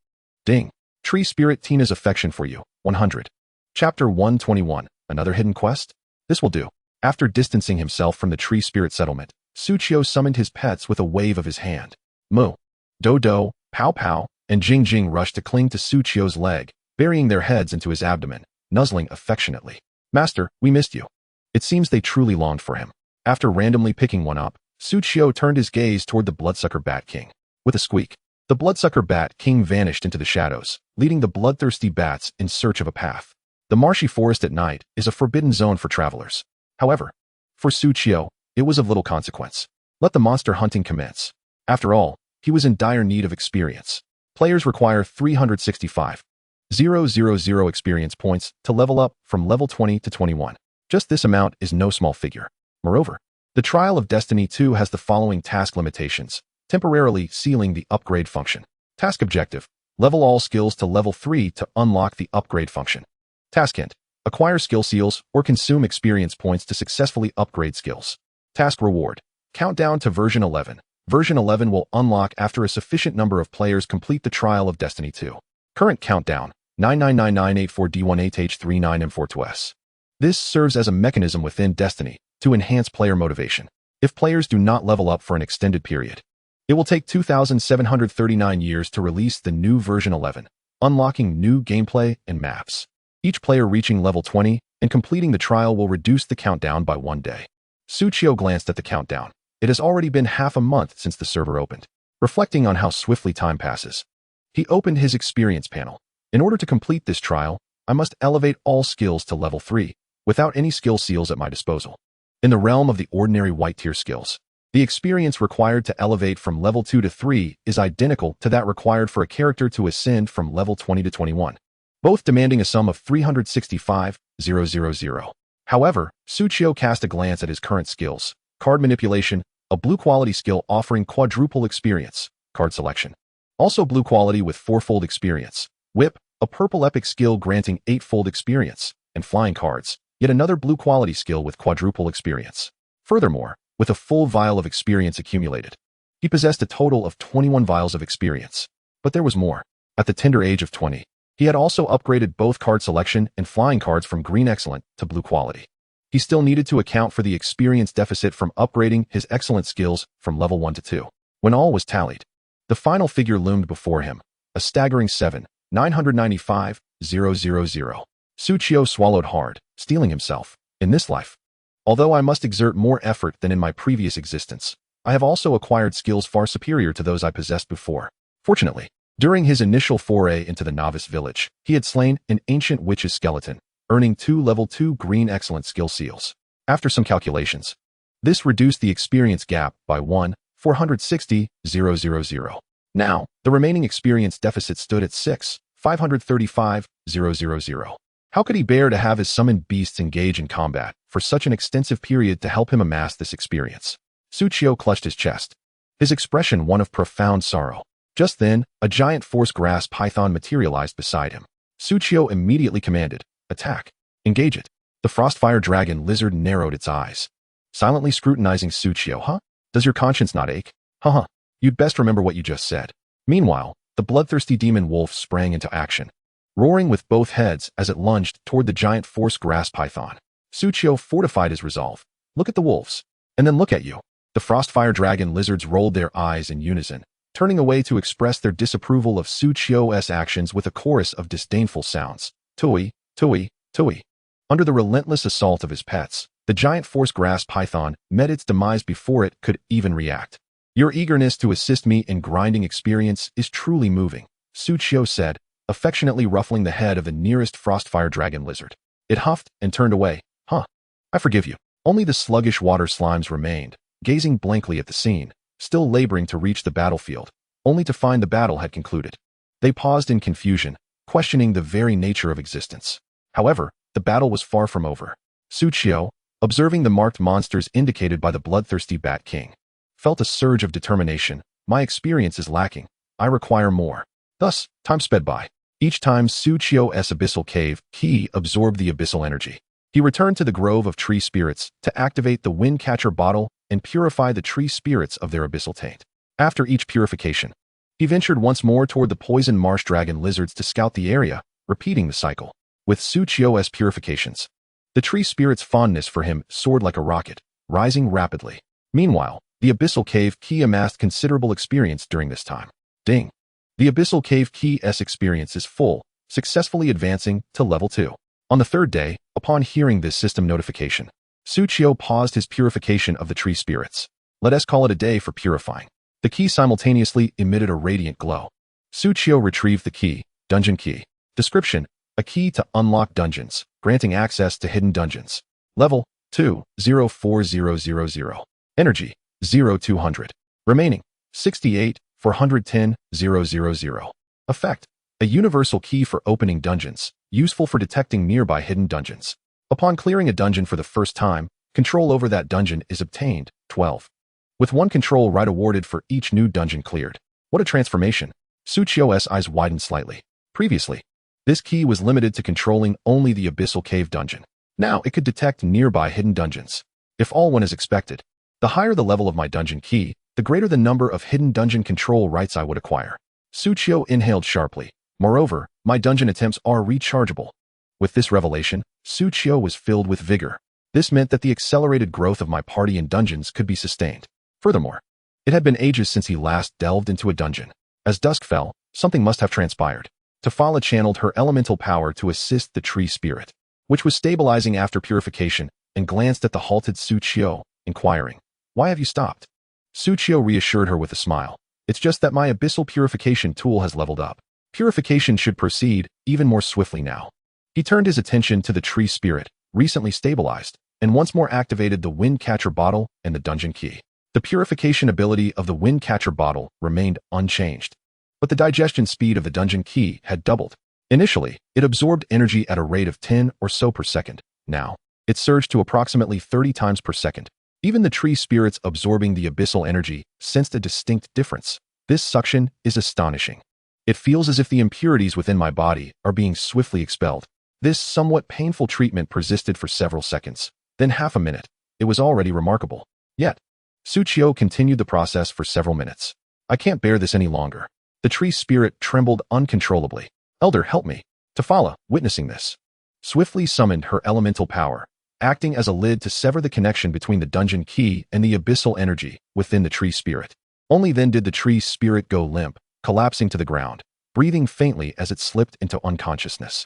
Ding. Tree spirit Tina's affection for you. 100. Chapter 121. Another hidden quest? This will do. After distancing himself from the tree spirit settlement, Suchio summoned his pets with a wave of his hand. Moo, Do-Do, Pow-Pow, and Jing-Jing rushed to cling to Suchio's leg, burying their heads into his abdomen, nuzzling affectionately. Master, we missed you. It seems they truly longed for him. After randomly picking one up, Suchio turned his gaze toward the Bloodsucker Bat King. With a squeak, the Bloodsucker Bat King vanished into the shadows, leading the bloodthirsty bats in search of a path. The marshy forest at night is a forbidden zone for travelers. However, for Suchio, it was of little consequence. Let the monster hunting commence. After all, he was in dire need of experience. Players require 365,000 experience points to level up from level 20 to 21. Just this amount is no small figure. Moreover, the Trial of Destiny 2 has the following task limitations, temporarily sealing the upgrade function. Task objective: level all skills to level 3 to unlock the upgrade function. Task hint: acquire skill seals or consume experience points to successfully upgrade skills. Task reward: countdown to version 11. Version 11 will unlock after a sufficient number of players complete the Trial of Destiny 2. Current countdown: 9999884D1HH39M42S. This serves as a mechanism within Destiny to enhance player motivation. If players do not level up for an extended period, it will take 2,739 years to release the new version 11, unlocking new gameplay and maps. Each player reaching level 20 and completing the trial will reduce the countdown by 1 day. Suchio glanced at the countdown. It has already been half a month since the server opened. Reflecting on how swiftly time passes, he opened his experience panel. In order to complete this trial, I must elevate all skills to level 3, without any skill seals at my disposal. In the realm of the ordinary white-tier skills, the experience required to elevate from level 2 to 3 is identical to that required for a character to ascend from level 20 to 21, both demanding a sum of 365,000. However, Suchio cast a glance at his current skills: card manipulation, a blue quality skill offering quadruple experience, card selection. Also blue quality with 4-fold experience, whip, a purple epic skill granting 8-fold experience, and flying cards, yet another blue quality skill with quadruple experience. Furthermore, with a full vial of experience accumulated, he possessed a total of 21 vials of experience. But there was more. At the tender age of 20, he had also upgraded both card selection and flying cards from green excellent to blue quality. He still needed to account for the experience deficit from upgrading his excellent skills from level 1 to 2. When all was tallied, the final figure loomed before him, a staggering 7,995,000. Suchio swallowed hard, steeling himself. In this life, although I must exert more effort than in my previous existence, I have also acquired skills far superior to those I possessed before. Fortunately, during his initial foray into the novice village, he had slain an ancient witch's skeleton, earning 2 level 2 green excellent skill seals. After some calculations, this reduced the experience gap by 1,460,000. Now, the remaining experience deficit stood at 6,535,000. How could he bear to have his summoned beasts engage in combat for such an extensive period to help him amass this experience? Suchio clutched his chest, his expression one of profound sorrow. Just then, a giant force grass python materialized beside him. Suchio immediately commanded, "Attack! Engage it!" The Frostfire Dragon Lizard narrowed its eyes, silently scrutinizing Suchio. "Huh? Does your conscience not ache? Haha, you'd best remember what you just said." Meanwhile, the bloodthirsty demon wolf sprang into action, roaring with both heads as it lunged toward the giant force grass python. Suchio fortified his resolve. "Look at the wolves, and then look at you." The Frostfire Dragon Lizards rolled their eyes in unison, turning away to express their disapproval of Suchio's actions with a chorus of disdainful sounds. Tui, tui, tui. Under the relentless assault of his pets, the giant force grass python met its demise before it could even react. "Your eagerness to assist me in grinding experience is truly moving," Suchio said, affectionately ruffling the head of the nearest Frostfire Dragon Lizard. It huffed and turned away. "Huh. I forgive you." Only the sluggish water slimes remained, gazing blankly at the scene, still laboring to reach the battlefield, only to find the battle had concluded. They paused in confusion, questioning the very nature of existence. However, the battle was far from over. Suchio, observing the marked monsters indicated by the bloodthirsty Bat King, felt a surge of determination. "My experience is lacking. I require more." Thus, time sped by. Each time Suchio's abyssal cave key absorbed the abyssal energy, he returned to the grove of tree spirits to activate the Windcatcher bottle and purify the tree spirits of their abyssal taint. After each purification, he ventured once more toward the poison marsh dragon lizards to scout the area, repeating the cycle. With Suchio's purifications, the tree spirit's fondness for him soared like a rocket, rising rapidly. Meanwhile, the abyssal cave key amassed considerable experience during this time. Ding! The abyssal cave key's experience is full, successfully advancing to level 2. On the third day, upon hearing this system notification, Suchio paused his purification of the tree spirits. Let us call it a day for purifying. The key simultaneously emitted a radiant glow. Suchio retrieved the key, dungeon key. Description: a key to unlock dungeons, granting access to hidden dungeons. Level 2, 04000. Energy 0200. Remaining 68, 410, 000. Effect: a universal key for opening dungeons, useful for detecting nearby hidden dungeons. Upon clearing a dungeon for the first time, control over that dungeon is obtained. 12. With one control right awarded for each new dungeon cleared. What a transformation! Suchio's eyes widened slightly. Previously, this key was limited to controlling only the Abyssal Cave dungeon. Now it could detect nearby hidden dungeons. If all went as expected, the higher the level of my dungeon key, the greater the number of hidden dungeon control rights I would acquire. Suchio inhaled sharply. Moreover, my dungeon attempts are rechargeable. With this revelation, Suchio was filled with vigor. This meant that the accelerated growth of my party in dungeons could be sustained. Furthermore, it had been ages since he last delved into a dungeon. As dusk fell, something must have transpired. Tafala channeled her elemental power to assist the tree spirit, which was stabilizing after purification, and glanced at the halted Suchio, inquiring, "Why have you stopped?" Suchio reassured her with a smile. "It's just that my abyssal purification tool has leveled up. Purification should proceed even more swiftly now." He turned his attention to the tree spirit, recently stabilized, and once more activated the wind catcher bottle and the dungeon key. The purification ability of the wind catcher bottle remained unchanged, but the digestion speed of the dungeon key had doubled. Initially, it absorbed energy at a rate of 10 or so per second. Now, it surged to approximately 30 times per second. Even the tree spirits absorbing the abyssal energy sensed a distinct difference. This suction is astonishing. It feels as if the impurities within my body are being swiftly expelled. This somewhat painful treatment persisted for several seconds, then half a minute. It was already remarkable. Yet, Suchio continued the process for several minutes. "I can't bear this any longer." The tree spirit trembled uncontrollably. "Elder, help me." Tafala, witnessing this, swiftly summoned her elemental power, acting as a lid to sever the connection between the dungeon key and the abyssal energy within the tree spirit. Only then did the tree spirit go limp, collapsing to the ground, breathing faintly as it slipped into unconsciousness.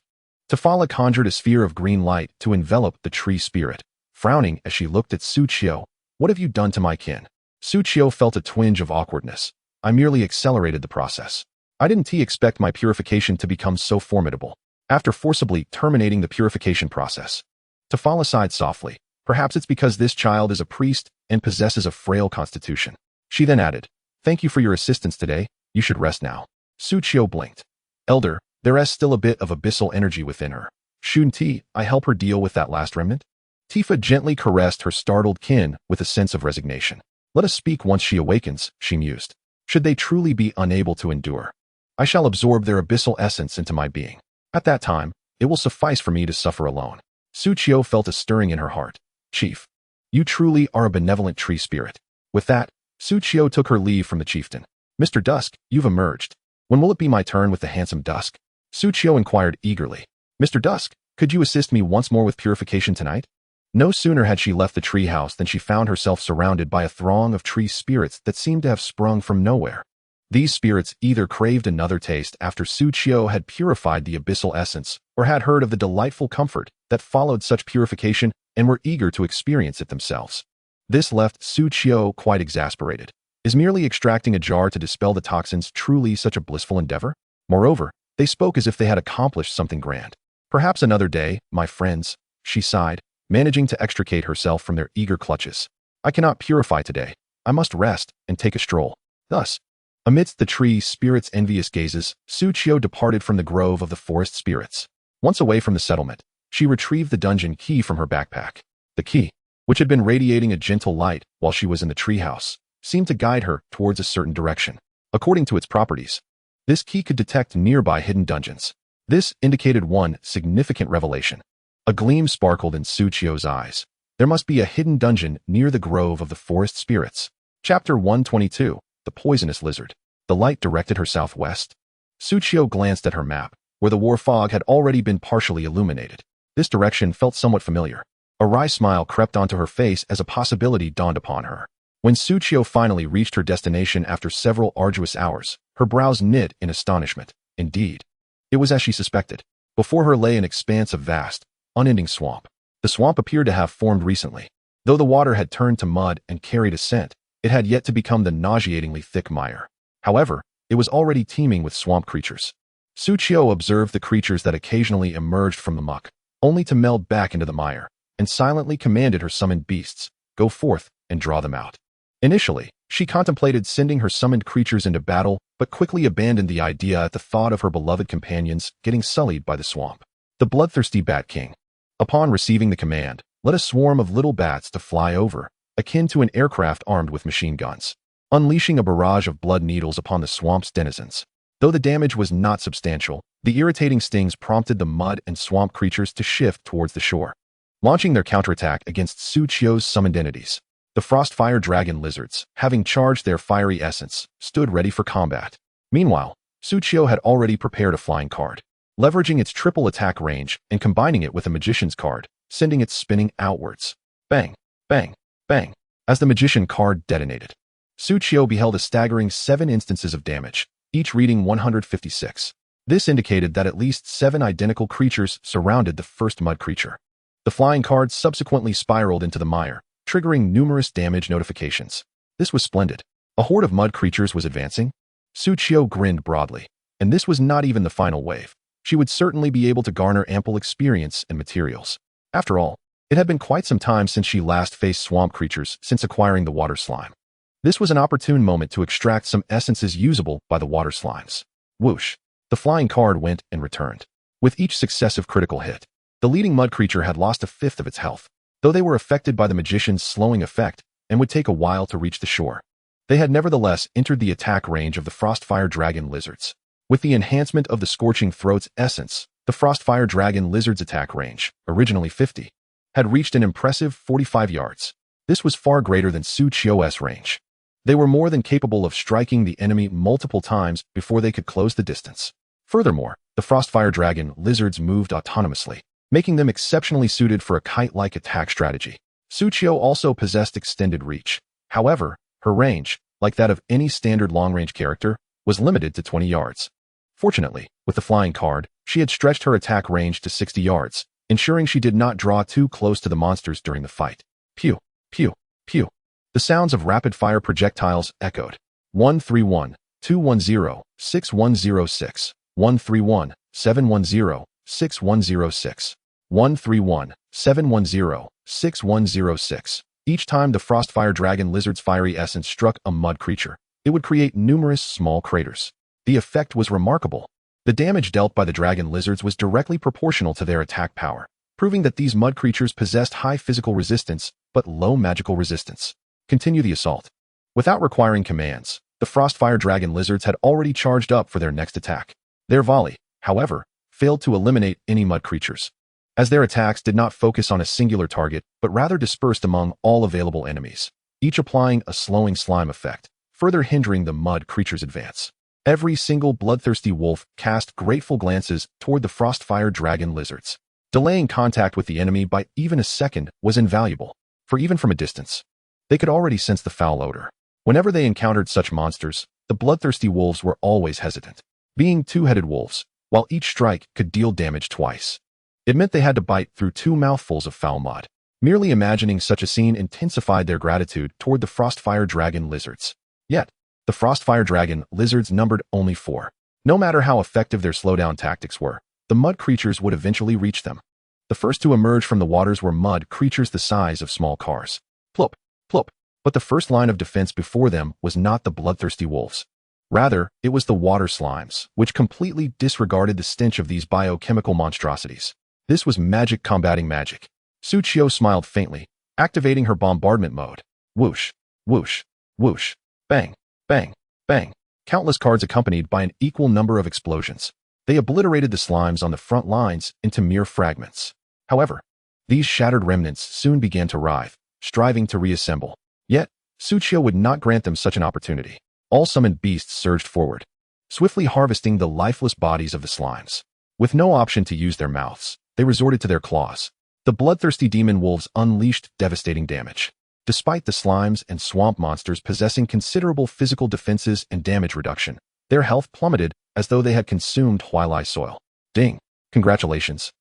Tafala conjured a sphere of green light to envelop the tree spirit, frowning as she looked at Suchio. "What have you done to my kin?" Suchio felt a twinge of awkwardness. "I merely accelerated the process. I didn't expect my purification to become so formidable." After forcibly terminating the purification process, Tafala sighed softly. "Perhaps it's because this child is a priest and possesses a frail constitution." She then added, "Thank you for your assistance today. You should rest now." Suchio blinked. "Elder, there is still a bit of abyssal energy within her. Shouldn't I help her deal with that last remnant?" Tifa gently caressed her startled kin with a sense of resignation. "Let us speak once she awakens," she mused. "Should they truly be unable to endure, I shall absorb their abyssal essence into my being. At that time, it will suffice for me to suffer alone." Suchio felt a stirring in her heart. "Chief, you truly are a benevolent tree spirit." With that, Suchio took her leave from the chieftain. "Mr. Dusk, you've emerged. When will it be my turn with the handsome Dusk?" Suchio inquired eagerly. "Mr. Dusk, could you assist me once more with purification tonight?" No sooner had she left the treehouse than she found herself surrounded by a throng of tree spirits that seemed to have sprung from nowhere. These spirits either craved another taste after Suchio had purified the abyssal essence, or had heard of the delightful comfort that followed such purification and were eager to experience it themselves. This left Suchio quite exasperated. Is merely extracting a jar to dispel the toxins truly such a blissful endeavor? Moreover, they spoke as if they had accomplished something grand. "Perhaps another day, my friends," she sighed, managing to extricate herself from their eager clutches. "I cannot purify today. I must rest and take a stroll." Thus, amidst the tree spirits' envious gazes, Suchio departed from the grove of the forest spirits. Once away from the settlement, she retrieved the dungeon key from her backpack. The key, which had been radiating a gentle light while she was in the treehouse, seemed to guide her towards a certain direction. According to its properties, this key could detect nearby hidden dungeons. This indicated one significant revelation. A gleam sparkled in Suchio's eyes. There must be a hidden dungeon near the grove of the forest spirits. Chapter 122, The Poisonous Lizard. The light directed her southwest. Suchio glanced at her map, where the war fog had already been partially illuminated. This direction felt somewhat familiar. A wry smile crept onto her face as a possibility dawned upon her. When Suchio finally reached her destination after several arduous hours, her brows knit in astonishment. Indeed, it was as she suspected. Before her lay an expanse of vast, unending swamp. The swamp appeared to have formed recently. Though the water had turned to mud and carried a scent, it had yet to become the nauseatingly thick mire. However, it was already teeming with swamp creatures. Suchio observed the creatures that occasionally emerged from the muck, only to meld back into the mire, and silently commanded her summoned beasts, "Go forth and draw them out." Initially, she contemplated sending her summoned creatures into battle, but quickly abandoned the idea at the thought of her beloved companions getting sullied by the swamp. The bloodthirsty Bat King. Upon receiving the command, led a swarm of little bats to fly over, akin to an aircraft armed with machine guns, unleashing a barrage of blood needles upon the swamp's denizens. Though the damage was not substantial, the irritating stings prompted the mud and swamp creatures to shift towards the shore, launching their counterattack against Suchio's summoned entities. The Frostfire Dragon Lizards, having charged their fiery essence, stood ready for combat. Meanwhile, Suchio had already prepared a flying card, leveraging its triple attack range and combining it with a Magician's card, sending it spinning outwards. Bang, bang, bang. As the Magician card detonated, Suchio beheld a staggering 7 instances of damage, each reading 156. This indicated that at least 7 identical creatures surrounded the first mud creature. The flying card subsequently spiraled into the mire, triggering numerous damage notifications. This was splendid. A horde of mud creatures was advancing. Suchio grinned broadly, and this was not even the final wave. She would certainly be able to garner ample experience and materials. After all, it had been quite some time since she last faced swamp creatures since acquiring the water slime. This was an opportune moment to extract some essences usable by the water slimes. Whoosh! The flying card went and returned. With each successive critical hit, the leading mud creature had lost a fifth of its health, though they were affected by the magician's slowing effect and would take a while to reach the shore. They had nevertheless entered the attack range of the Frostfire Dragon Lizards. With the enhancement of the Scorching Throat's essence, the Frostfire Dragon Lizard's attack range, originally 50, had reached an impressive 45 yards. This was far greater than Suchio's range. They were more than capable of striking the enemy multiple times before they could close the distance. Furthermore, the Frostfire Dragon Lizards moved autonomously, making them exceptionally suited for a kite-like attack strategy. Suchio also possessed extended reach. However, her range, like that of any standard long-range character, was limited to 20 yards. Fortunately, with the flying card, she had stretched her attack range to 60 yards, ensuring she did not draw too close to the monsters during the fight. Pew, pew, pew. The sounds of rapid-fire projectiles echoed. 131, 210, 6106, 131, 710, 6106, 131, 710, 6106. Each time the Frostfire Dragon Lizard's fiery essence struck a mud creature, it would create numerous small craters. The effect was remarkable. The damage dealt by the dragon lizards was directly proportional to their attack power, proving that these mud creatures possessed high physical resistance but low magical resistance. Continue the assault. Without requiring commands, the Frostfire Dragon Lizards had already charged up for their next attack. Their volley, however, failed to eliminate any mud creatures, as their attacks did not focus on a singular target but rather dispersed among all available enemies, each applying a slowing slime effect, further hindering the mud creature's advance. Every single bloodthirsty wolf cast grateful glances toward the Frostfire Dragon Lizards. Delaying contact with the enemy by even a second was invaluable, for even from a distance, they could already sense the foul odor. Whenever they encountered such monsters, the bloodthirsty wolves were always hesitant. Being two-headed wolves, while each strike could deal damage twice, it meant they had to bite through 2 mouthfuls of foul mud. Merely imagining such a scene intensified their gratitude toward the Frostfire Dragon Lizards. Yet, the Frostfire Dragon Lizards numbered only 4. No matter how effective their slowdown tactics were, the mud creatures would eventually reach them. The first to emerge from the waters were mud creatures the size of small cars. Plop, plop. But the first line of defense before them was not the bloodthirsty wolves. Rather, it was the water slimes, which completely disregarded the stench of these biochemical monstrosities. This was magic combating magic. Suchio smiled faintly, activating her bombardment mode. Whoosh, whoosh, whoosh, bang, bang, bang. Countless cards accompanied by an equal number of explosions. They obliterated the slimes on the front lines into mere fragments. However, these shattered remnants soon began to writhe, striving to reassemble. Yet, Suchio would not grant them such an opportunity. All summoned beasts surged forward, swiftly harvesting the lifeless bodies of the slimes. With no option to use their mouths, they resorted to their claws. The bloodthirsty demon wolves unleashed devastating damage. Despite the slimes and swamp monsters possessing considerable physical defenses and damage reduction, their health plummeted as though they had consumed Huili soil. Ding! Congratulations!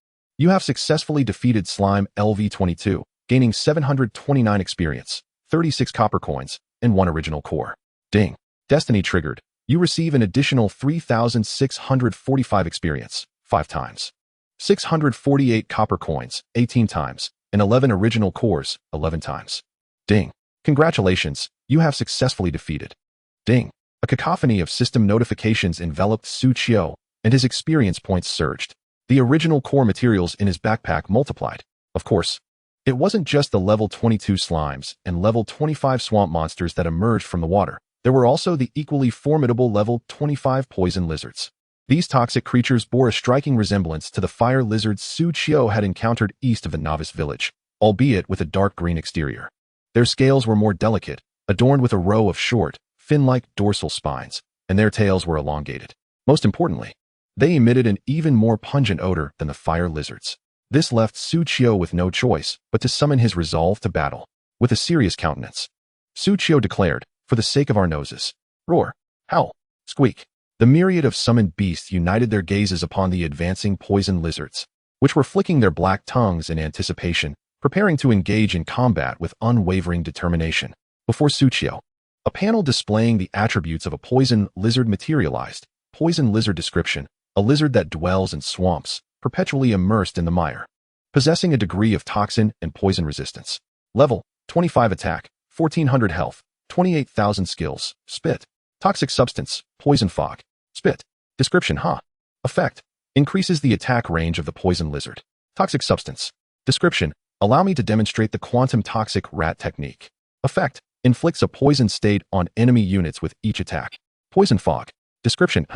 You have successfully defeated Slime LV22, gaining 729 experience, 36 copper coins, and 1 original core. Ding. Destiny triggered. You receive an additional 3,645 experience, 5 times. 648 copper coins, 18 times, and 11 original cores, 11 times. Ding. Congratulations, you have successfully defeated. Ding. A cacophony of system notifications enveloped Su Qiu, and his experience points surged. The original core materials in his backpack multiplied. Of course, it wasn't just the level 22 slimes and level 25 swamp monsters that emerged from the water. There were also the equally formidable level 25 poison lizards. These toxic creatures bore a striking resemblance to the fire lizards Su Qiu had encountered east of the novice village, albeit with a dark green exterior. Their scales were more delicate, adorned with a row of short, fin-like dorsal spines, and their tails were elongated. Most importantly, they emitted an even more pungent odor than the fire lizards. This left Su Qiu with no choice but to summon his resolve to battle. With a serious countenance, Su Qiu declared, "For the sake of our noses." Roar, howl, squeak. The myriad of summoned beasts united their gazes upon the advancing poison lizards, which were flicking their black tongues in anticipation, preparing to engage in combat with unwavering determination. Before Su Qiu, a panel displaying the attributes of a poison lizard materialized. Poison lizard description: a lizard that dwells in swamps, perpetually immersed in the mire. Possessing a degree of toxin and poison resistance. Level: 25 attack, 1400 health, 28,000 skills. Spit. Toxic substance: poison fog. Spit. Description: Effect: increases the attack range of the poison lizard. Toxic substance. Description: allow me to demonstrate the quantum toxic rat technique. Effect: inflicts a poison state on enemy units with each attack. Poison fog. Description: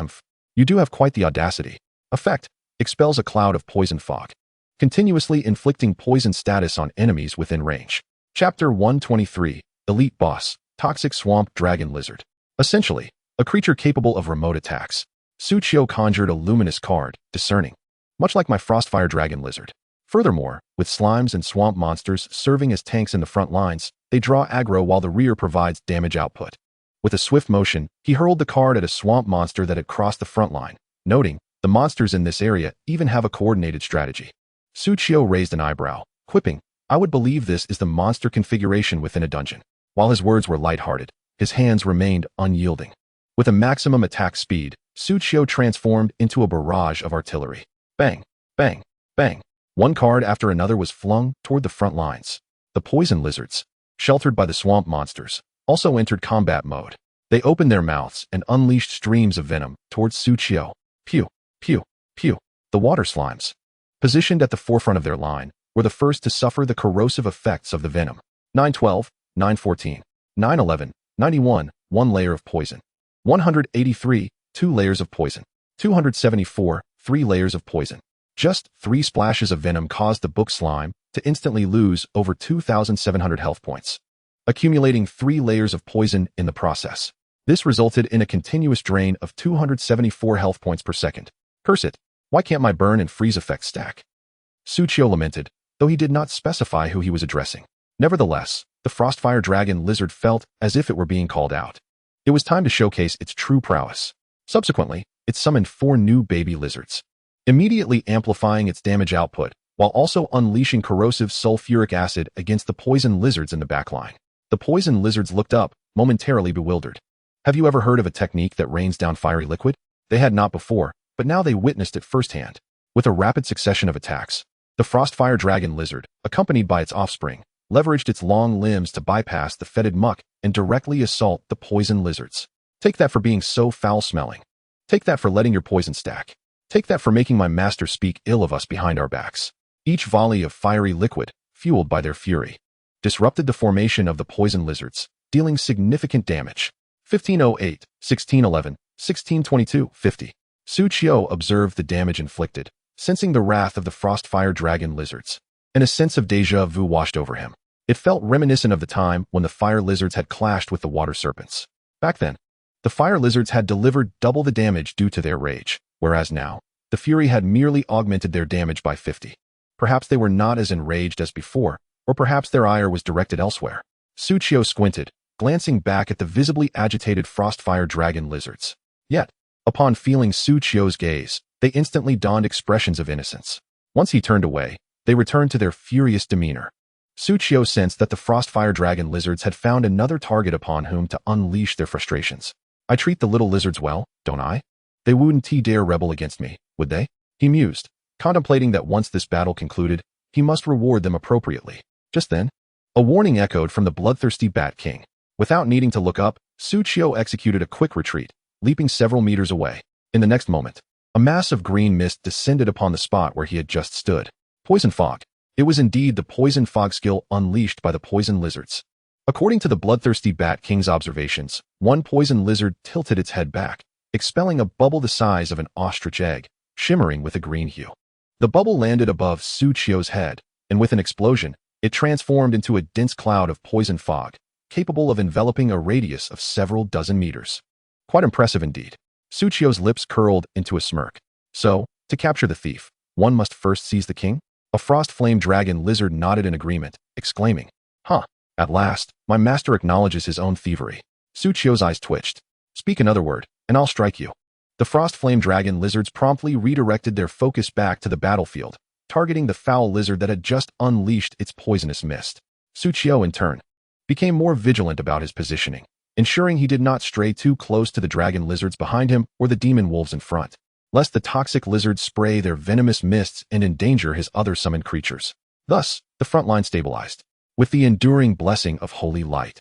you do have quite the audacity. Effect: expels a cloud of poison fog, continuously inflicting poison status on enemies within range. Chapter 123, Elite Boss, Toxic Swamp Dragon Lizard. Essentially, a creature capable of remote attacks. Su Qiu conjured a luminous card, discerning, much like my Frostfire Dragon Lizard. Furthermore, with slimes and swamp monsters serving as tanks in the front lines, they draw aggro while the rear provides damage output. With a swift motion, he hurled the card at a swamp monster that had crossed the front line, noting, the monsters in this area even have a coordinated strategy. Su Qiu raised an eyebrow, quipping, I would believe this is the monster configuration within a dungeon. While his words were lighthearted, his hands remained unyielding. With a maximum attack speed, Su Qiu transformed into a barrage of artillery. Bang, bang, bang. One card after another was flung toward the front lines. The poison lizards, sheltered by the swamp monsters, also entered combat mode. They opened their mouths and unleashed streams of venom towards Su Qiu. Pew, pew, pew. The water slimes, positioned at the forefront of their line, were the first to suffer the corrosive effects of the venom. 912, 914, 911, 91, 1 layer of poison. 183, 2 layers of poison. 274, 3 layers of poison. Just 3 splashes of venom caused the book slime to instantly lose over 2,700 health points, accumulating 3 layers of poison in the process. This resulted in a continuous drain of 274 health points per second. Curse it, why can't my burn and freeze effects stack? Su Qiu lamented, though he did not specify who he was addressing. Nevertheless, the Frostfire Dragon Lizard felt as if it were being called out. It was time to showcase its true prowess. Subsequently, it summoned 4 new baby lizards, immediately amplifying its damage output, while also unleashing corrosive sulfuric acid against the poison lizards in the backline. The poison lizards looked up, momentarily bewildered. Have you ever heard of a technique that rains down fiery liquid? They had not before, but now they witnessed it firsthand. With a rapid succession of attacks, the Frostfire Dragon Lizard, accompanied by its offspring, leveraged its long limbs to bypass the fetid muck and directly assault the poison lizards. Take that for being so foul-smelling. Take that for letting your poison stack. Take that for making my master speak ill of us behind our backs. Each volley of fiery liquid, fueled by their fury, disrupted the formation of the poison lizards, dealing significant damage. 1508, 1611, 1622, 50. Su Qiu observed the damage inflicted, sensing the wrath of the Frostfire Dragon Lizards, and a sense of déjà vu washed over him. It felt reminiscent of the time when the fire lizards had clashed with the water serpents. Back then, the fire lizards had delivered double the damage due to their rage, whereas now, the fury had merely augmented their damage by 50. Perhaps they were not as enraged as before, or perhaps their ire was directed elsewhere. Su Qiu squinted, glancing back at the visibly agitated Frostfire Dragon Lizards. Yet, upon feeling Su Qiu's gaze, they instantly donned expressions of innocence. Once he turned away, they returned to their furious demeanor. Suchio sensed that the Frostfire Dragon lizards had found another target upon whom to unleash their frustrations. I treat the little lizards well, don't I? They wouldn't dare rebel against me, would they? He mused, contemplating that once this battle concluded, he must reward them appropriately. Just then, a warning echoed from the bloodthirsty Bat King. Without needing to look up, Suchio executed a quick retreat, leaping several meters away. In the next moment, a mass of green mist descended upon the spot where he had just stood. Poison fog. It was indeed the poison fog skill unleashed by the poison lizards. According to the bloodthirsty Bat King's observations, one poison lizard tilted its head back, expelling a bubble the size of an ostrich egg, shimmering with a green hue. The bubble landed above Suchio's head, and with an explosion, it transformed into a dense cloud of poison fog, capable of enveloping a radius of several dozen meters. Quite impressive indeed. Suchio's lips curled into a smirk. So, to capture the thief, one must first seize the king? A frost flame dragon lizard nodded in agreement, exclaiming, "Huh, at last, my master acknowledges his own thievery." Suchio's eyes twitched. "Speak another word, and I'll strike you." The frost flame dragon lizards promptly redirected their focus back to the battlefield, targeting the foul lizard that had just unleashed its poisonous mist. Suchio, in turn, became more vigilant about his positioning, ensuring he did not stray too close to the dragon lizards behind him or the demon wolves in front, lest the toxic lizards spray their venomous mists and endanger his other summoned creatures. Thus, the front line stabilized, with the enduring blessing of holy light.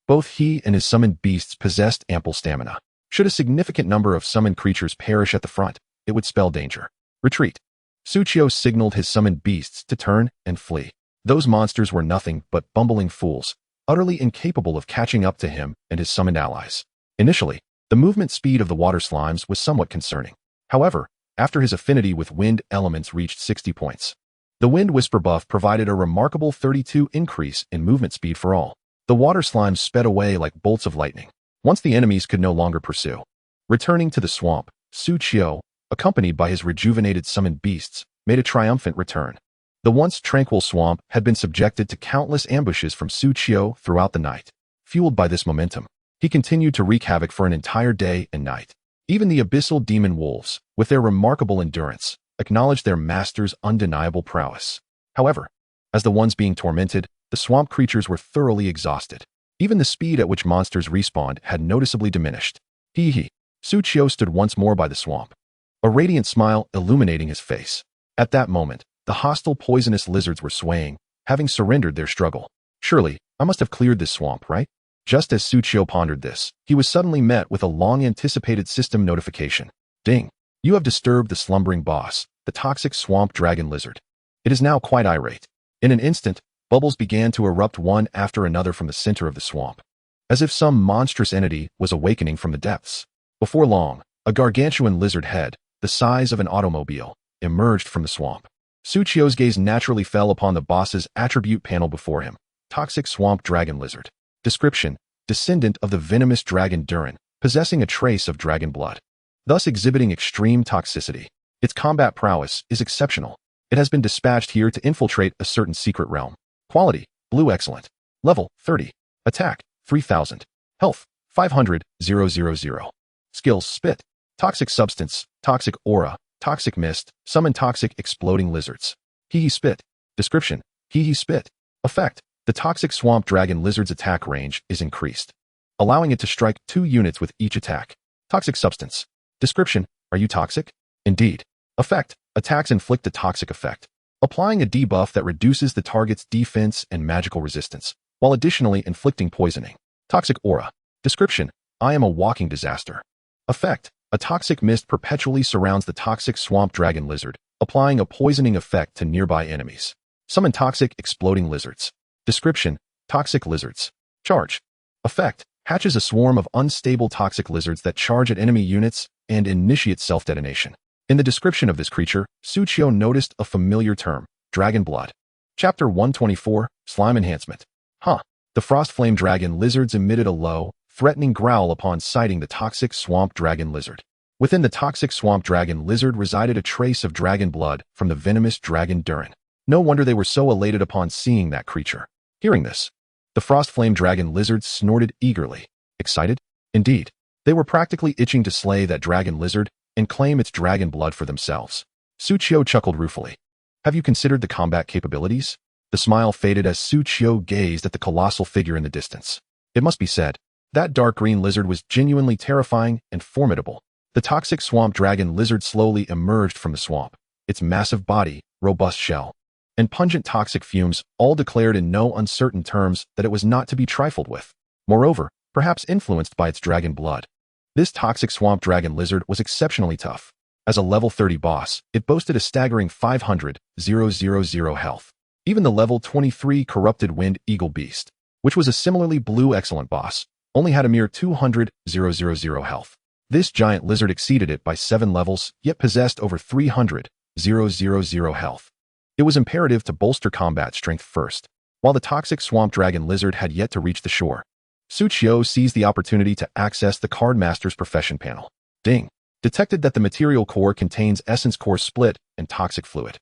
Both he and his summoned beasts possessed ample stamina. Should a significant number of summoned creatures perish at the front, it would spell danger. Retreat. Suchio signaled his summoned beasts to turn and flee. Those monsters were nothing but bumbling fools, utterly incapable of catching up to him and his summoned allies. Initially, the movement speed of the water slimes was somewhat concerning. However, after his affinity with wind elements reached 60 points, the Wind Whisper buff provided a remarkable 32 increase in movement speed for all. The water slimes sped away like bolts of lightning, once the enemies could no longer pursue. Returning to the swamp, Suchio, accompanied by his rejuvenated summoned beasts, made a triumphant return. The once tranquil swamp had been subjected to countless ambushes from Suchio throughout the night. Fueled by this momentum, he continued to wreak havoc for an entire day and night. Even the abyssal demon wolves, with their remarkable endurance, acknowledged their master's undeniable prowess. However, as the ones being tormented, the swamp creatures were thoroughly exhausted. Even the speed at which monsters respawned had noticeably diminished. Suchio stood once more by the swamp, a radiant smile illuminating his face. At that moment, the hostile poisonous lizards were swaying, having surrendered their struggle. Surely, I must have cleared this swamp, right? Just as Suchio pondered this, he was suddenly met with a long-anticipated system notification. Ding! You have disturbed the slumbering boss, the toxic swamp dragon lizard. It is now quite irate. In an instant, bubbles began to erupt one after another from the center of the swamp, as if some monstrous entity was awakening from the depths. Before long, a gargantuan lizard head, the size of an automobile, emerged from the swamp. Suchio's gaze naturally fell upon the boss's attribute panel before him. Toxic swamp dragon lizard. Description: descendant of the venomous dragon Durin, possessing a trace of dragon blood, thus exhibiting extreme toxicity. Its combat prowess is exceptional. It has been dispatched here to infiltrate a certain secret realm. Quality: blue excellent. Level: 30. Attack: 3000. Health: 500,000. Skills: spit, toxic substance, toxic aura, toxic mist, summon toxic exploding lizards. Hee spit. Description: Hee spit. Effect: the toxic swamp dragon lizard's attack range is increased, allowing it to strike 2 units with each attack. Toxic substance. Description: are you toxic? Indeed. Effect: attacks inflict a toxic effect, applying a debuff that reduces the target's defense and magical resistance, while additionally inflicting poisoning. Toxic aura. Description: I am a walking disaster. Effect: a toxic mist perpetually surrounds the toxic swamp dragon lizard, applying a poisoning effect to nearby enemies. Summon toxic exploding lizards. Description: toxic lizards. Charge. Effect: hatches a swarm of unstable toxic lizards that charge at enemy units and initiate self-detonation. In the description of this creature, Suchio noticed a familiar term: dragon blood. Chapter 124, Slime Enhancement. The frost flame dragon lizards emitted a low, threatening growl upon sighting the toxic swamp dragon lizard. Within the toxic swamp dragon lizard resided a trace of dragon blood from the venomous dragon Durin. No wonder they were so elated upon seeing that creature. Hearing this, the frost flame dragon lizards snorted eagerly. Excited? Indeed. They were practically itching to slay that dragon lizard and claim its dragon blood for themselves. Suchio chuckled ruefully. Have you considered the combat capabilities? The smile faded as Su Qiu gazed at the colossal figure in the distance. It must be said, that dark green lizard was genuinely terrifying and formidable. The toxic swamp dragon lizard slowly emerged from the swamp. Its massive body, robust shell, and pungent toxic fumes all declared in no uncertain terms that it was not to be trifled with. Moreover, perhaps influenced by its dragon blood, this toxic swamp dragon lizard was exceptionally tough. As a level 30 boss, it boasted a staggering 500,000 health. Even the level 23 corrupted wind eagle beast, which was a similarly blue excellent boss, only had a mere 200,000 health. This giant lizard exceeded it by 7 levels, yet possessed over 300,000 health. It was imperative to bolster combat strength first. While the toxic swamp dragon lizard had yet to reach the shore, Su Qiu seized the opportunity to access the Card Master's profession panel. Ding. Detected that the material core contains essence core split and toxic fluid.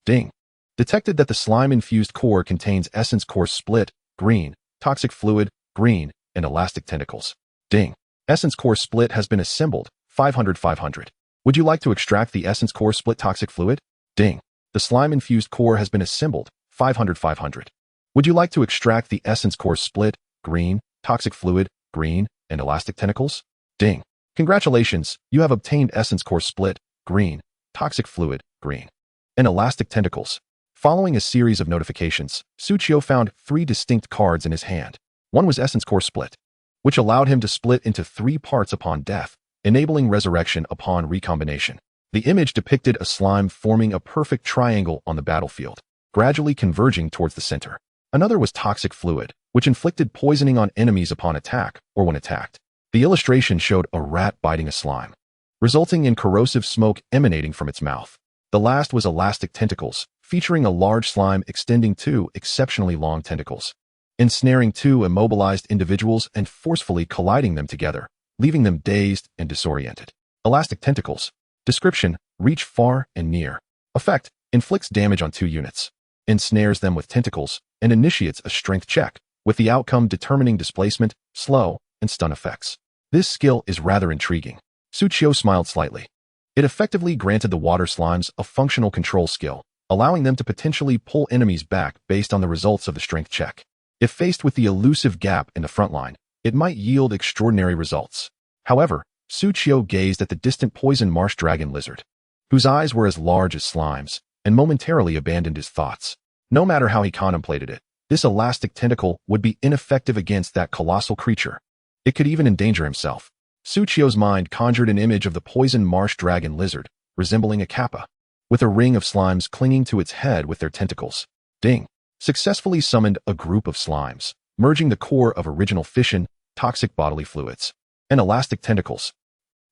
Ding. Detected that the slime-infused core contains essence core split, green, toxic fluid, green, and elastic tentacles. Ding. Essence core split has been assembled, 500. Would you like to extract the essence core split toxic fluid? Ding. The slime-infused core has been assembled, 500. Would you like to extract the essence core split, green, toxic fluid, green, and elastic tentacles? Ding. Congratulations, you have obtained essence core split, green, toxic fluid, green, and elastic tentacles. Following a series of notifications, Su Qiu found 3 distinct cards in his hand. One was essence core split, which allowed him to split into 3 parts upon death, enabling resurrection upon recombination. The image depicted a slime forming a perfect triangle on the battlefield, gradually converging towards the center. Another was toxic fluid, which inflicted poisoning on enemies upon attack or when attacked. The illustration showed a rat biting a slime, resulting in corrosive smoke emanating from its mouth. The last was elastic tentacles, featuring a large slime extending 2 exceptionally long tentacles, ensnaring 2 immobilized individuals and forcefully colliding them together, leaving them dazed and disoriented. Elastic tentacles. Description: reach far and near. Effect: inflicts damage on 2 units, ensnares them with tentacles, and initiates a strength check, with the outcome determining displacement, slow, and stun effects. This skill is rather intriguing. Su Qiu smiled slightly. It effectively granted the water slimes a functional control skill, allowing them to potentially pull enemies back based on the results of the strength check. If faced with the elusive gap in the front line, it might yield extraordinary results. However, Su Qiu gazed at the distant poison marsh dragon lizard, whose eyes were as large as slimes, and momentarily abandoned his thoughts. No matter how he contemplated it, this elastic tentacle would be ineffective against that colossal creature. It could even endanger himself. Su Qiu's mind conjured an image of the poison marsh dragon lizard, resembling a kappa, with a ring of slimes clinging to its head with their tentacles. Ding. Successfully summoned a group of slimes, merging the core of original fission, toxic bodily fluids, and elastic tentacles.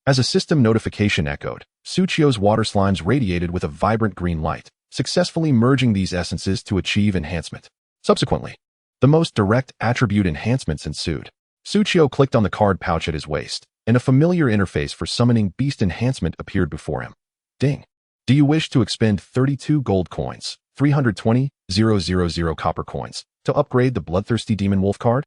As a system notification echoed, Su Qiu's water slimes radiated with a vibrant green light, successfully merging these essences to achieve enhancement. Subsequently, the most direct attribute enhancements ensued. Su Qiu clicked on the card pouch at his waist, and a familiar interface for summoning beast enhancement appeared before him. Ding. Do you wish to expend 32 gold coins, 320,000 copper coins, to upgrade the Bloodthirsty Demon Wolf card?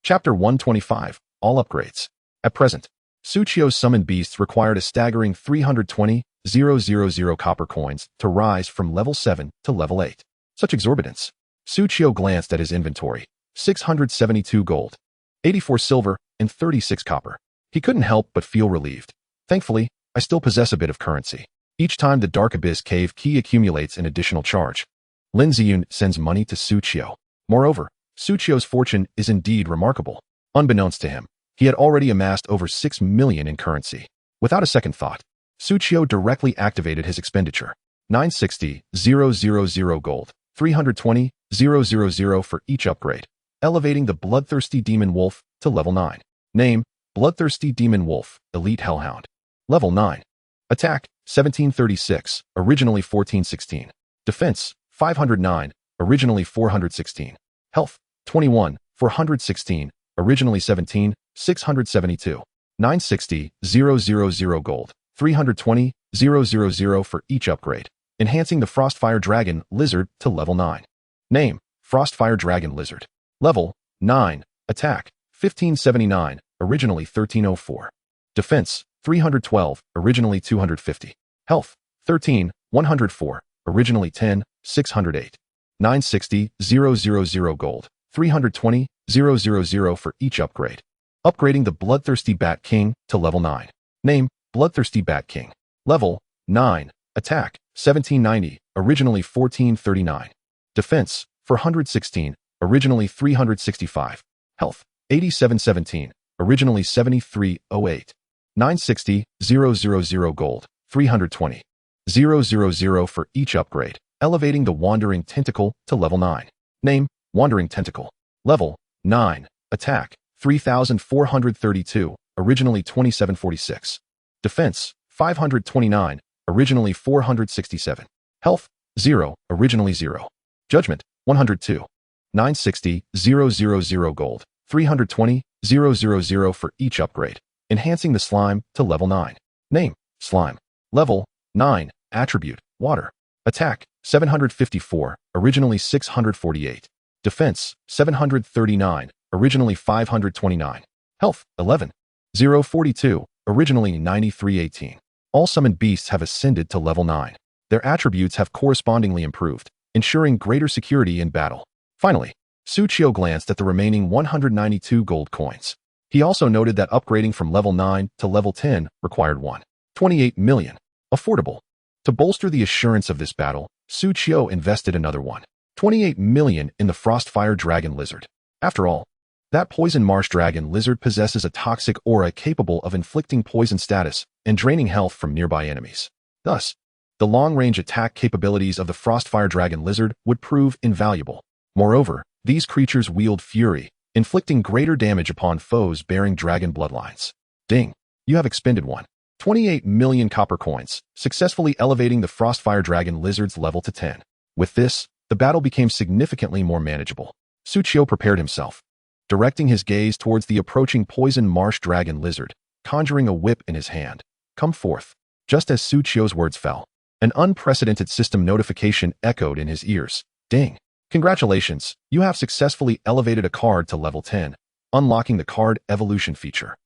Chapter 125, All Upgrades. At present, Su Qiu's summoned beasts required a staggering 320,000 copper coins to rise from level 7 to level 8. Such exorbitance. Su Qiu glanced at his inventory. 672 gold, 84 silver, and 36 copper. He couldn't help but feel relieved. Thankfully, I still possess a bit of currency. Each time the Dark Abyss Cave key accumulates an additional charge, Lin Ziyun sends money to Su Qiu. Moreover, Su Qiu's fortune is indeed remarkable. Unbeknownst to him, he had already amassed over 6 million in currency. Without a second thought, Su Qiu directly activated his expenditure. 960,000 gold, 320,000 for each upgrade, elevating the Bloodthirsty Demon Wolf to level 9. Name: Bloodthirsty Demon Wolf, Elite Hellhound. Level 9. Attack: 1736, originally 1416. Defense: 509, originally 416. Health: 21, 416, originally 17, 672. 960,000 gold, 320,000 for each upgrade, enhancing the Frostfire Dragon Lizard to level 9. Name: Frostfire Dragon Lizard. Level 9. Attack: 1579, originally 1304. Defense: 312, originally 250. Health: 13, 104, originally 10, 608. 960, 000 gold. 320, 000 for each upgrade. Upgrading the Bloodthirsty Bat King to level 9. Name, Bloodthirsty Bat King. Level, 9. Attack, 1790, originally 1439. Defense, 416, originally 365. Health, 8717, originally 7308. 960, 000 gold. 320. 000 for each upgrade. Elevating the Wandering Tentacle to level 9. Name, Wandering Tentacle. Level, 9. Attack, 3432, originally 2746. Defense, 529, originally 467. Health, 0, originally 0. Judgment, 102. 960, 000 gold. 320, 000 for each upgrade. Enhancing the Slime to level 9. Name, Slime. Level, 9. Attribute, Water. Attack, 754, originally 648. Defense, 739, originally 529. Health, 11. 042, originally 9318. All summoned beasts have ascended to level 9. Their attributes have correspondingly improved, ensuring greater security in battle. Finally, Suchio glanced at the remaining 192 gold coins. He also noted that upgrading from level 9 to level 10 required 1.28 million. Affordable. To bolster the assurance of this battle, Suchio invested another 1.28 million in the Frostfire Dragon Lizard. After all, that poison marsh dragon lizard possesses a toxic aura capable of inflicting poison status and draining health from nearby enemies. Thus, the long-range attack capabilities of the Frostfire Dragon Lizard would prove invaluable. Moreover, these creatures wield fury, inflicting greater damage upon foes bearing dragon bloodlines. Ding! You have expended 1.28 million copper coins, successfully elevating the Frostfire Dragon Lizard's level to 10. With this, the battle became significantly more manageable. Suchio prepared himself, directing his gaze towards the approaching poison marsh dragon lizard, conjuring a whip in his hand. Come forth. Just as Suchio's words fell, an unprecedented system notification echoed in his ears. Ding! Congratulations, you have successfully elevated a card to level 10, unlocking the card evolution feature.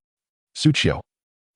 Suchio.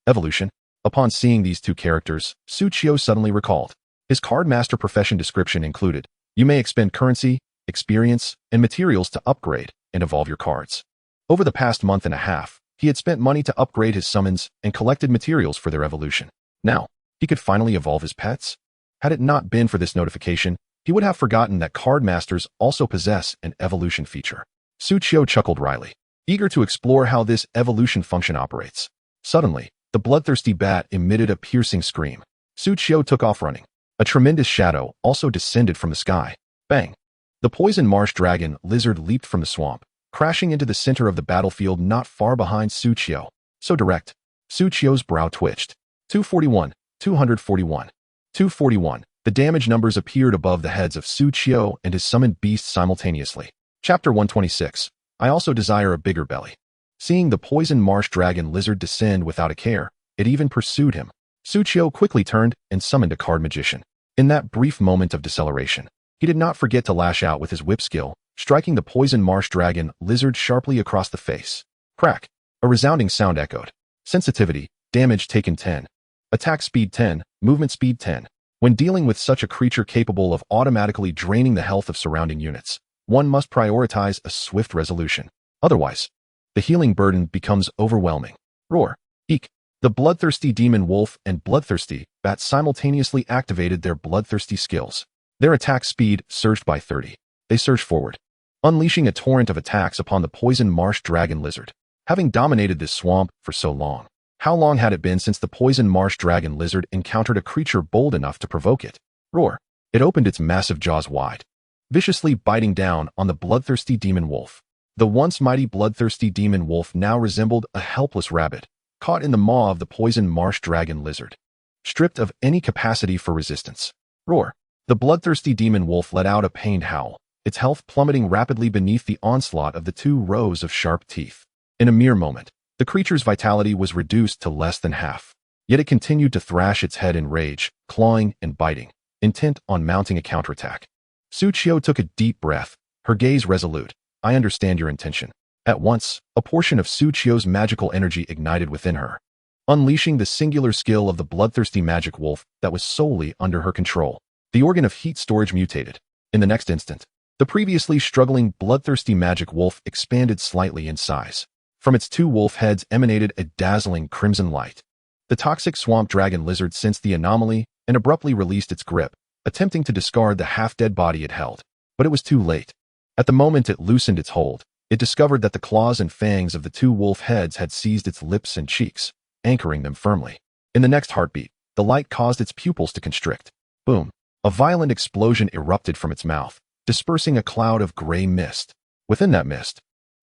Evolution. Upon seeing these two characters, Suchio suddenly recalled. His card master profession description included, you may expend currency, experience, and materials to upgrade and evolve your cards. Over the past month and a half, he had spent money to upgrade his summons and collected materials for their evolution. Now, he could finally evolve his pets? Had it not been for this notification, he would have forgotten that card masters also possess an evolution feature. Suchio chuckled wryly, eager to explore how this evolution function operates. Suddenly, the bloodthirsty bat emitted a piercing scream. Suchio took off running. A tremendous shadow also descended from the sky. Bang! The poison marsh dragon lizard leaped from the swamp, crashing into the center of the battlefield not far behind Suchio. So direct. Suchio's brow twitched. 241, 241, 241. The damage numbers appeared above the heads of Suchio and his summoned beasts simultaneously. Chapter 126. I also desire a bigger belly. Seeing the poison marsh dragon lizard descend without a care, it even pursued him. Suchio quickly turned and summoned a card magician. In that brief moment of deceleration, he did not forget to lash out with his whip skill, striking the poison marsh dragon lizard sharply across the face. Crack! A resounding sound echoed. Sensitivity, damage taken 10. Attack speed 10, movement speed 10. When dealing with such a creature capable of automatically draining the health of surrounding units, one must prioritize a swift resolution. Otherwise, the healing burden becomes overwhelming. Roar! Eek! The bloodthirsty demon wolf and bloodthirsty bat simultaneously activated their bloodthirsty skills. Their attack speed surged by 30. They surged forward, unleashing a torrent of attacks upon the poison marsh dragon lizard. Having dominated this swamp for so long, how long had it been since the poison marsh dragon lizard encountered a creature bold enough to provoke it? Roar! It opened its massive jaws wide, viciously biting down on the bloodthirsty demon wolf. The once mighty bloodthirsty demon wolf now resembled a helpless rabbit, caught in the maw of the poison marsh dragon lizard, stripped of any capacity for resistance. Roar! The bloodthirsty demon wolf let out a pained howl, its health plummeting rapidly beneath the onslaught of the 2 rows of sharp teeth. In a mere moment, the creature's vitality was reduced to less than half. Yet it continued to thrash its head in rage, clawing and biting, intent on mounting a counterattack. Suchio took a deep breath, her gaze resolute. I understand your intention. At once, a portion of Suchio's magical energy ignited within her, unleashing the singular skill of the bloodthirsty magic wolf that was solely under her control. The organ of heat storage mutated, In the next instant, the previously struggling bloodthirsty magic wolf expanded slightly in size. From its two wolf heads emanated a dazzling crimson light. The toxic swamp dragon lizard sensed the anomaly and abruptly released its grip, attempting to discard the half-dead body it held. But it was too late. At the moment it loosened its hold, it discovered that the claws and fangs of the two wolf heads had seized its lips and cheeks, anchoring them firmly. In the next heartbeat, the light caused its pupils to constrict. Boom! A violent explosion erupted from its mouth, dispersing a cloud of gray mist. Within that mist,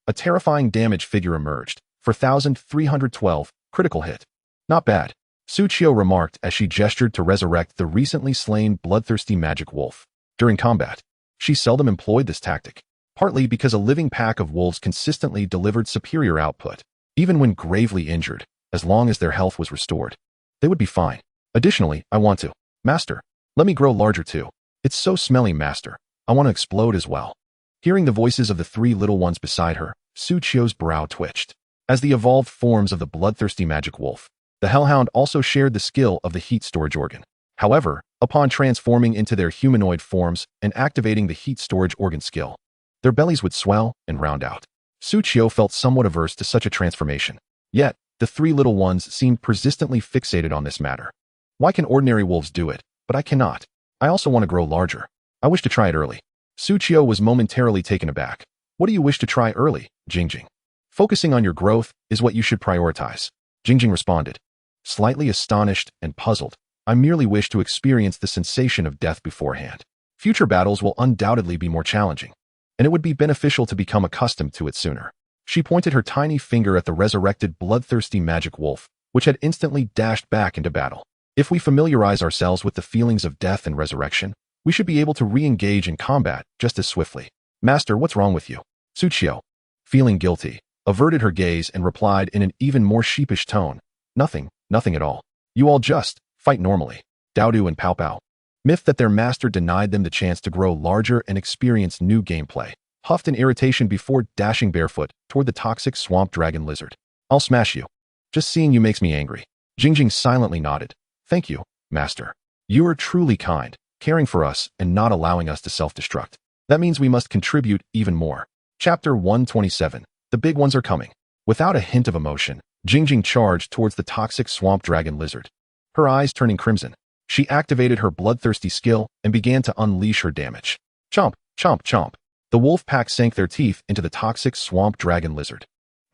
a terrifying damage figure emerged. 4,312, critical hit. Not bad, Suchio remarked as she gestured to resurrect the recently slain bloodthirsty magic wolf. During combat, she seldom employed this tactic, partly because a living pack of wolves consistently delivered superior output. Even when gravely injured, as long as their health was restored, they would be fine. Additionally, I want to. Master, let me grow larger too. It's so smelly, Master. I want to explode as well. Hearing the voices of the three little ones beside her, Suchio's brow twitched. As the evolved forms of the bloodthirsty magic wolf, the hellhound also shared the skill of the heat storage organ. However, upon transforming into their humanoid forms and activating the heat storage organ skill, their bellies would swell and round out. Suchio felt somewhat averse to such a transformation. Yet, the three little ones seemed persistently fixated on this matter. Why can ordinary wolves do it, but I cannot? I also want to grow larger. I wish to try it early. Suchio was momentarily taken aback. What do you wish to try early, Jingjing? Focusing on your growth is what you should prioritize. Jingjing responded. Slightly astonished and puzzled, I merely wish to experience the sensation of death beforehand. Future battles will undoubtedly be more challenging, and it would be beneficial to become accustomed to it sooner. She pointed her tiny finger at the resurrected bloodthirsty magic wolf, which had instantly dashed back into battle. If we familiarize ourselves with the feelings of death and resurrection, we should be able to re-engage in combat just as swiftly. Master, what's wrong with you? Suchio, feeling guilty, averted her gaze and replied in an even more sheepish tone. Nothing at all. You all just fight normally. Daodu and Pao Pao, miffed that their master denied them the chance to grow larger and experience new gameplay, huffed in irritation before dashing barefoot toward the toxic swamp dragon lizard. I'll smash you. Just seeing you makes me angry. Jingjing silently nodded. Thank you, Master. You are truly kind, caring for us and not allowing us to self-destruct. That means we must contribute even more. Chapter 127. The big ones are coming. Without a hint of emotion, Jingjing charged towards the toxic swamp dragon lizard. Her eyes turning crimson, she activated her bloodthirsty skill and began to unleash her damage. Chomp, chomp, chomp. The wolf pack sank their teeth into the toxic swamp dragon lizard.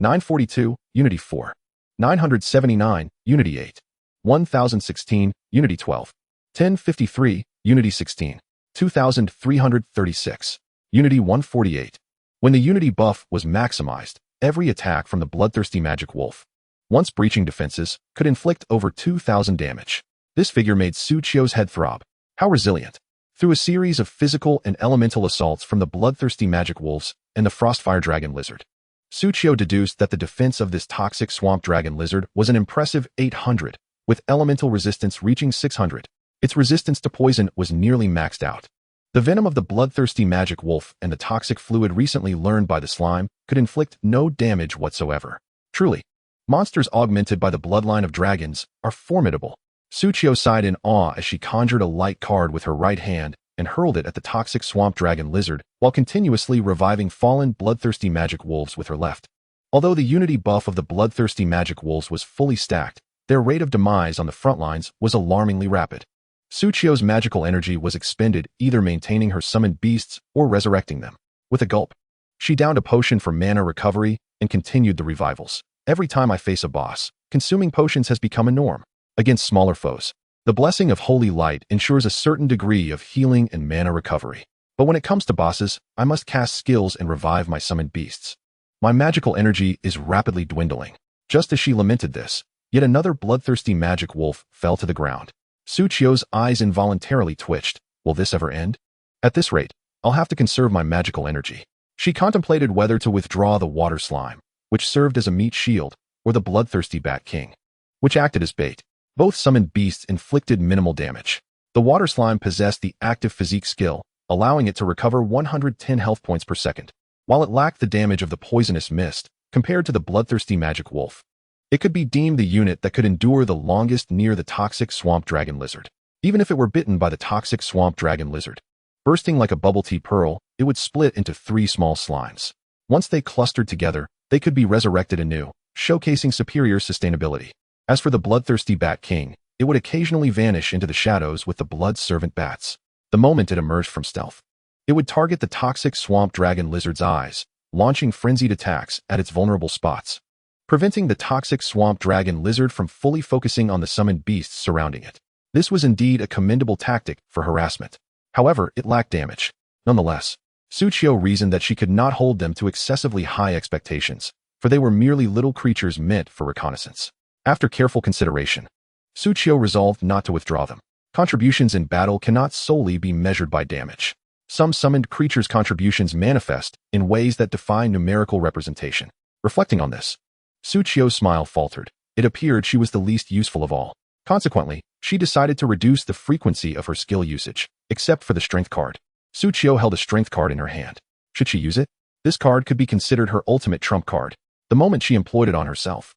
942, Unity 4. 979, Unity 8. 1016, Unity 12. 1053, Unity 16. 2336, Unity 148. When the Unity buff was maximized, every attack from the bloodthirsty magic wolf, once breaching defenses, could inflict over 2,000 damage. This figure made Suchio's head throb. How resilient. Through a series of physical and elemental assaults from the bloodthirsty magic wolves and the frostfire dragon lizard, Suchio deduced that the defense of this toxic swamp dragon lizard was an impressive 800, with elemental resistance reaching 600. Its resistance to poison was nearly maxed out. The venom of the bloodthirsty magic wolf and the toxic fluid recently learned by the slime could inflict no damage whatsoever. Truly, monsters augmented by the bloodline of dragons are formidable. Suchio sighed in awe as she conjured a light card with her right hand and hurled it at the toxic swamp dragon lizard while continuously reviving fallen bloodthirsty magic wolves with her left. Although the unity buff of the bloodthirsty magic wolves was fully stacked, their rate of demise on the front lines was alarmingly rapid. Suchio's magical energy was expended either maintaining her summoned beasts or resurrecting them. With a gulp, she downed a potion for mana recovery and continued the revivals. Every time I face a boss, consuming potions has become a norm. Against smaller foes, the blessing of holy light ensures a certain degree of healing and mana recovery. But when it comes to bosses, I must cast skills and revive my summoned beasts. My magical energy is rapidly dwindling. Just as she lamented this, yet another bloodthirsty magic wolf fell to the ground. Suchio's eyes involuntarily twitched. Will this ever end? At this rate, I'll have to conserve my magical energy. She contemplated whether to withdraw the water slime, which served as a meat shield, or the bloodthirsty bat king, which acted as bait. Both summoned beasts inflicted minimal damage. The water slime possessed the active physique skill, allowing it to recover 110 health points per second, while it lacked the damage of the poisonous mist compared to the bloodthirsty magic wolf. It could be deemed the unit that could endure the longest near the toxic swamp dragon lizard, even if it were bitten by the toxic swamp dragon lizard. Bursting like a bubble tea pearl, it would split into 3 small slimes. Once they clustered together, they could be resurrected anew, showcasing superior sustainability. As for the bloodthirsty Bat King, it would occasionally vanish into the shadows with the blood-servant bats. The moment it emerged from stealth, it would target the toxic swamp dragon lizard's eyes, launching frenzied attacks at its vulnerable spots, preventing the toxic swamp dragon lizard from fully focusing on the summoned beasts surrounding it. This was indeed a commendable tactic for harassment. However, it lacked damage. Nonetheless, Tsuchiyo reasoned that she could not hold them to excessively high expectations, for they were merely little creatures meant for reconnaissance. After careful consideration, Tsuchiyo resolved not to withdraw them. Contributions in battle cannot solely be measured by damage. Some summoned creatures' contributions manifest in ways that defy numerical representation. Reflecting on this, Tsuchiyo's smile faltered. It appeared she was the least useful of all. Consequently, she decided to reduce the frequency of her skill usage, except for the strength card. Tsuchiyo held a strength card in her hand. Should she use it? This card could be considered her ultimate trump card, the moment she employed it on herself.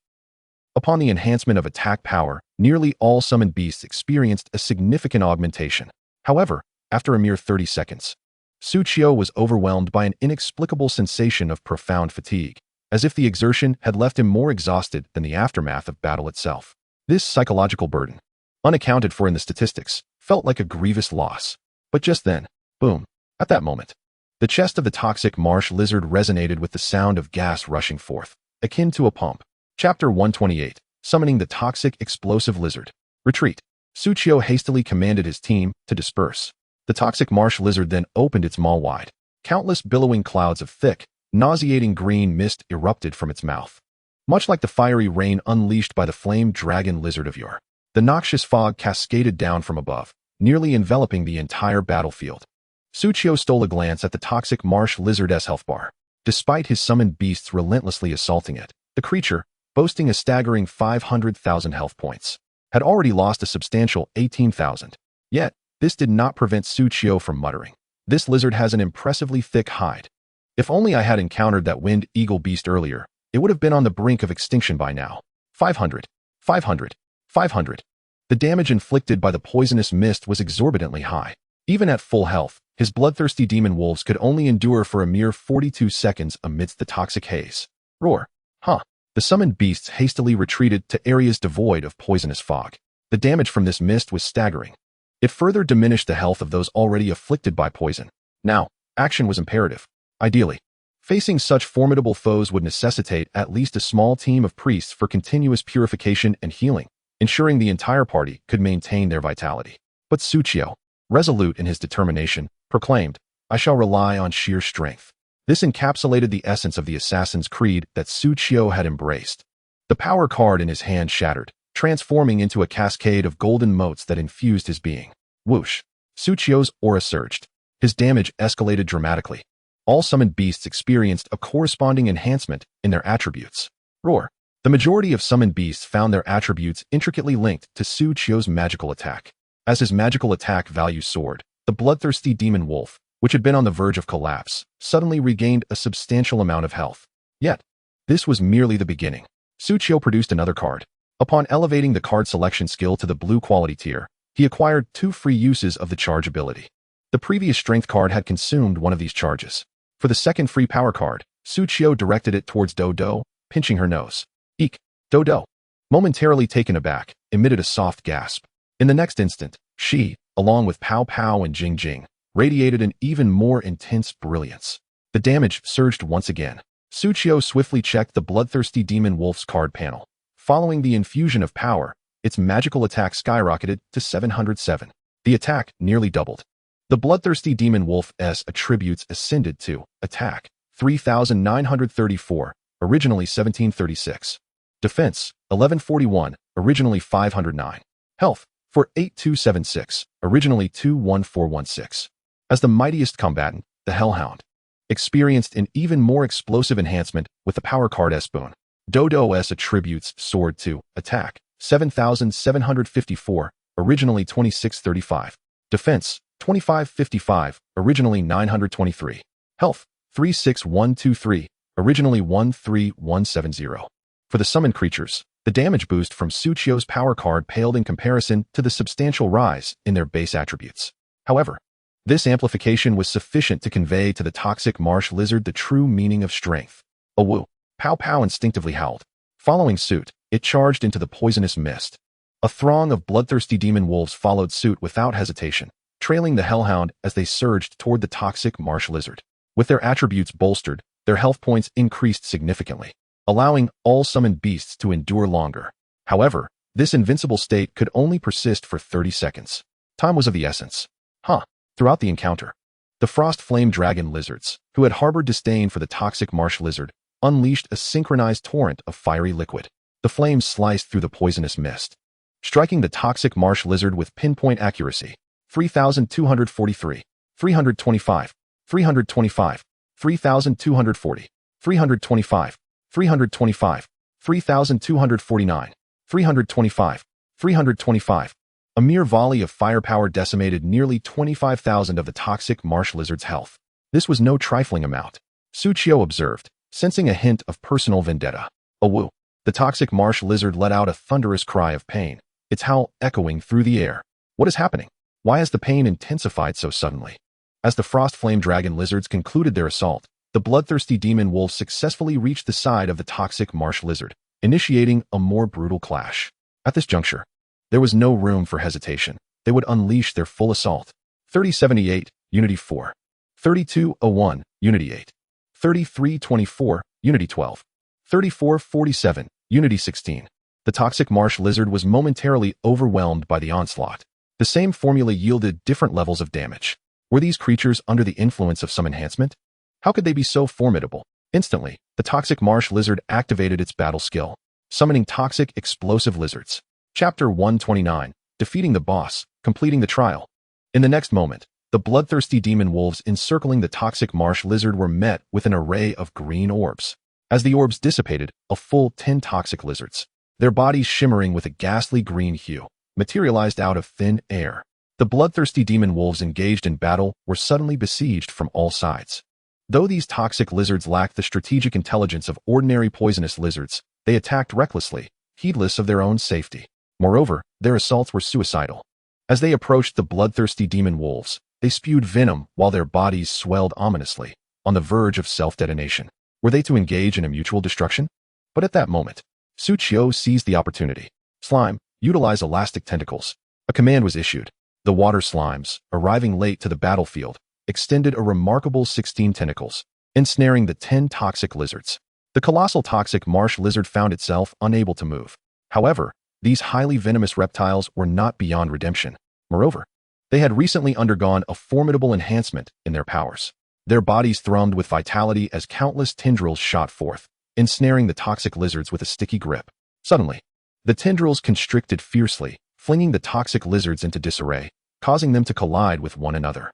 Upon the enhancement of attack power, nearly all summoned beasts experienced a significant augmentation. However, after a mere 30 seconds, Tsuchiyo was overwhelmed by an inexplicable sensation of profound fatigue, as if the exertion had left him more exhausted than the aftermath of battle itself. This psychological burden, unaccounted for in the statistics, felt like a grievous loss. But just then, boom, at that moment, the chest of the toxic marsh lizard resonated with the sound of gas rushing forth, akin to a pump. Chapter 128, Summoning the Toxic Explosive Lizard. Retreat. Tsuchiyo hastily commanded his team to disperse. The toxic marsh lizard then opened its maw wide. Countless billowing clouds of thick, nauseating green mist erupted from its mouth, much like the fiery rain unleashed by the flame dragon lizard of yore. The noxious fog cascaded down from above, nearly enveloping the entire battlefield. Tsuchiyo stole a glance at the toxic marsh lizard's health bar. Despite his summoned beasts relentlessly assaulting it, the creature, boasting a staggering 500,000 health points, had already lost a substantial 18,000. Yet, this did not prevent Tsuchiyo from muttering, "This lizard has an impressively thick hide. If only I had encountered that wind eagle beast earlier, it would have been on the brink of extinction by now." 500, 500, 500. The damage inflicted by the poisonous mist was exorbitantly high. Even at full health, his bloodthirsty demon wolves could only endure for a mere 42 seconds amidst the toxic haze. Roar. Huh. The summoned beasts hastily retreated to areas devoid of poisonous fog. The damage from this mist was staggering. It further diminished the health of those already afflicted by poison. Now, action was imperative. Ideally, facing such formidable foes would necessitate at least a small team of priests for continuous purification and healing, ensuring the entire party could maintain their vitality. But Tsuchiyo, resolute in his determination, proclaimed, "I shall rely on sheer strength." This encapsulated the essence of the assassin's creed that Tsuchiyo had embraced. The power card in his hand shattered, transforming into a cascade of golden motes that infused his being. Whoosh! Tsuchiyo's aura surged. His damage escalated dramatically. All summoned beasts experienced a corresponding enhancement in their attributes. Roar! The majority of summoned beasts found their attributes intricately linked to Tsuchiyo's magical attack. As his magical attack value soared, the bloodthirsty demon wolf, which had been on the verge of collapse, suddenly regained a substantial amount of health. Yet, this was merely the beginning. Tsuchiyo produced another card. Upon elevating the card selection skill to the blue quality tier, he acquired 2 free uses of the charge ability. The previous strength card had consumed one of these charges. For the second free power card, Tsuchiyo directed it towards Dodo, pinching her nose. Eek! Dodo, momentarily taken aback, emitted a soft gasp. In the next instant, she, along with Pow Pow and Jing Jing, radiated an even more intense brilliance. The damage surged once again. Tsuchiyo swiftly checked the bloodthirsty demon wolf's card panel. Following the infusion of power, its magical attack skyrocketed to 707. The attack nearly doubled. The bloodthirsty demon wolf's attributes ascended to attack 3,934, originally 1,736. Defense 1141, originally 509. Health for 8276, originally 21416. As the mightiest combatant, the Hellhound experienced an even more explosive enhancement with the power card S-Boon. Dodo's attributes soared to attack 7,754, originally 2635. Defense 2555, originally 923. Health 36123, originally 13170. For the summoned creatures, the damage boost from Tsuchiyo's power card paled in comparison to the substantial rise in their base attributes. However, This amplification was sufficient to convey to the toxic marsh lizard the true meaning of strength. A woo. Pow Pow instinctively howled. Following suit, it charged into the poisonous mist. A throng of bloodthirsty demon wolves followed suit without hesitation, trailing the hellhound as they surged toward the toxic marsh lizard. With their attributes bolstered, their health points increased significantly, allowing all summoned beasts to endure longer. However, this invincible state could only persist for 30 seconds. Time was of the essence. Throughout the encounter, the frost flame dragon lizards, who had harbored disdain for the toxic marsh lizard, unleashed a synchronized torrent of fiery liquid. The flames sliced through the poisonous mist, striking the toxic marsh lizard with pinpoint accuracy. 3,243, 325, 325, 3,240, 325, 325, 3,249, 325, 325. A mere volley of firepower decimated nearly 25,000 of the toxic marsh lizard's health. This was no trifling amount, Suchio observed, sensing a hint of personal vendetta. A woo. The toxic marsh lizard let out a thunderous cry of pain, its howl echoing through the air. What is happening? Why has the pain intensified so suddenly? As the frost flame dragon lizards concluded their assault, the bloodthirsty demon wolves successfully reached the side of the toxic marsh lizard, initiating a more brutal clash. At this juncture, there was no room for hesitation. They would unleash their full assault. 3078, Unity 4. 3201, Unity 8. 3324, Unity 12. 3447, Unity 16. The toxic marsh lizard was momentarily overwhelmed by the onslaught. The same formula yielded different levels of damage. Were these creatures under the influence of some enhancement? How could they be so formidable? Instantly, the toxic marsh lizard activated its battle skill, summoning toxic explosive lizards. Chapter 129, Defeating the Boss, Completing the Trial. In the next moment, the bloodthirsty demon wolves encircling the toxic marsh lizard were met with an array of green orbs. As the orbs dissipated, a full 10 toxic lizards, their bodies shimmering with a ghastly green hue, materialized out of thin air. The bloodthirsty demon wolves engaged in battle were suddenly besieged from all sides. Though these toxic lizards lacked the strategic intelligence of ordinary poisonous lizards, they attacked recklessly, heedless of their own safety. Moreover, their assaults were suicidal. As they approached the bloodthirsty demon wolves, they spewed venom while their bodies swelled ominously, on the verge of self-detonation. Were they to engage in a mutual destruction? But at that moment, Suchio seized the opportunity. Slime, utilize elastic tentacles. A command was issued. The water slimes, arriving late to the battlefield, extended a remarkable 16 tentacles, ensnaring the 10 toxic lizards. The colossal toxic marsh lizard found itself unable to move. However, these highly venomous reptiles were not beyond redemption. Moreover, they had recently undergone a formidable enhancement in their powers. Their bodies thrummed with vitality as countless tendrils shot forth, ensnaring the toxic lizards with a sticky grip. Suddenly, the tendrils constricted fiercely, flinging the toxic lizards into disarray, causing them to collide with one another.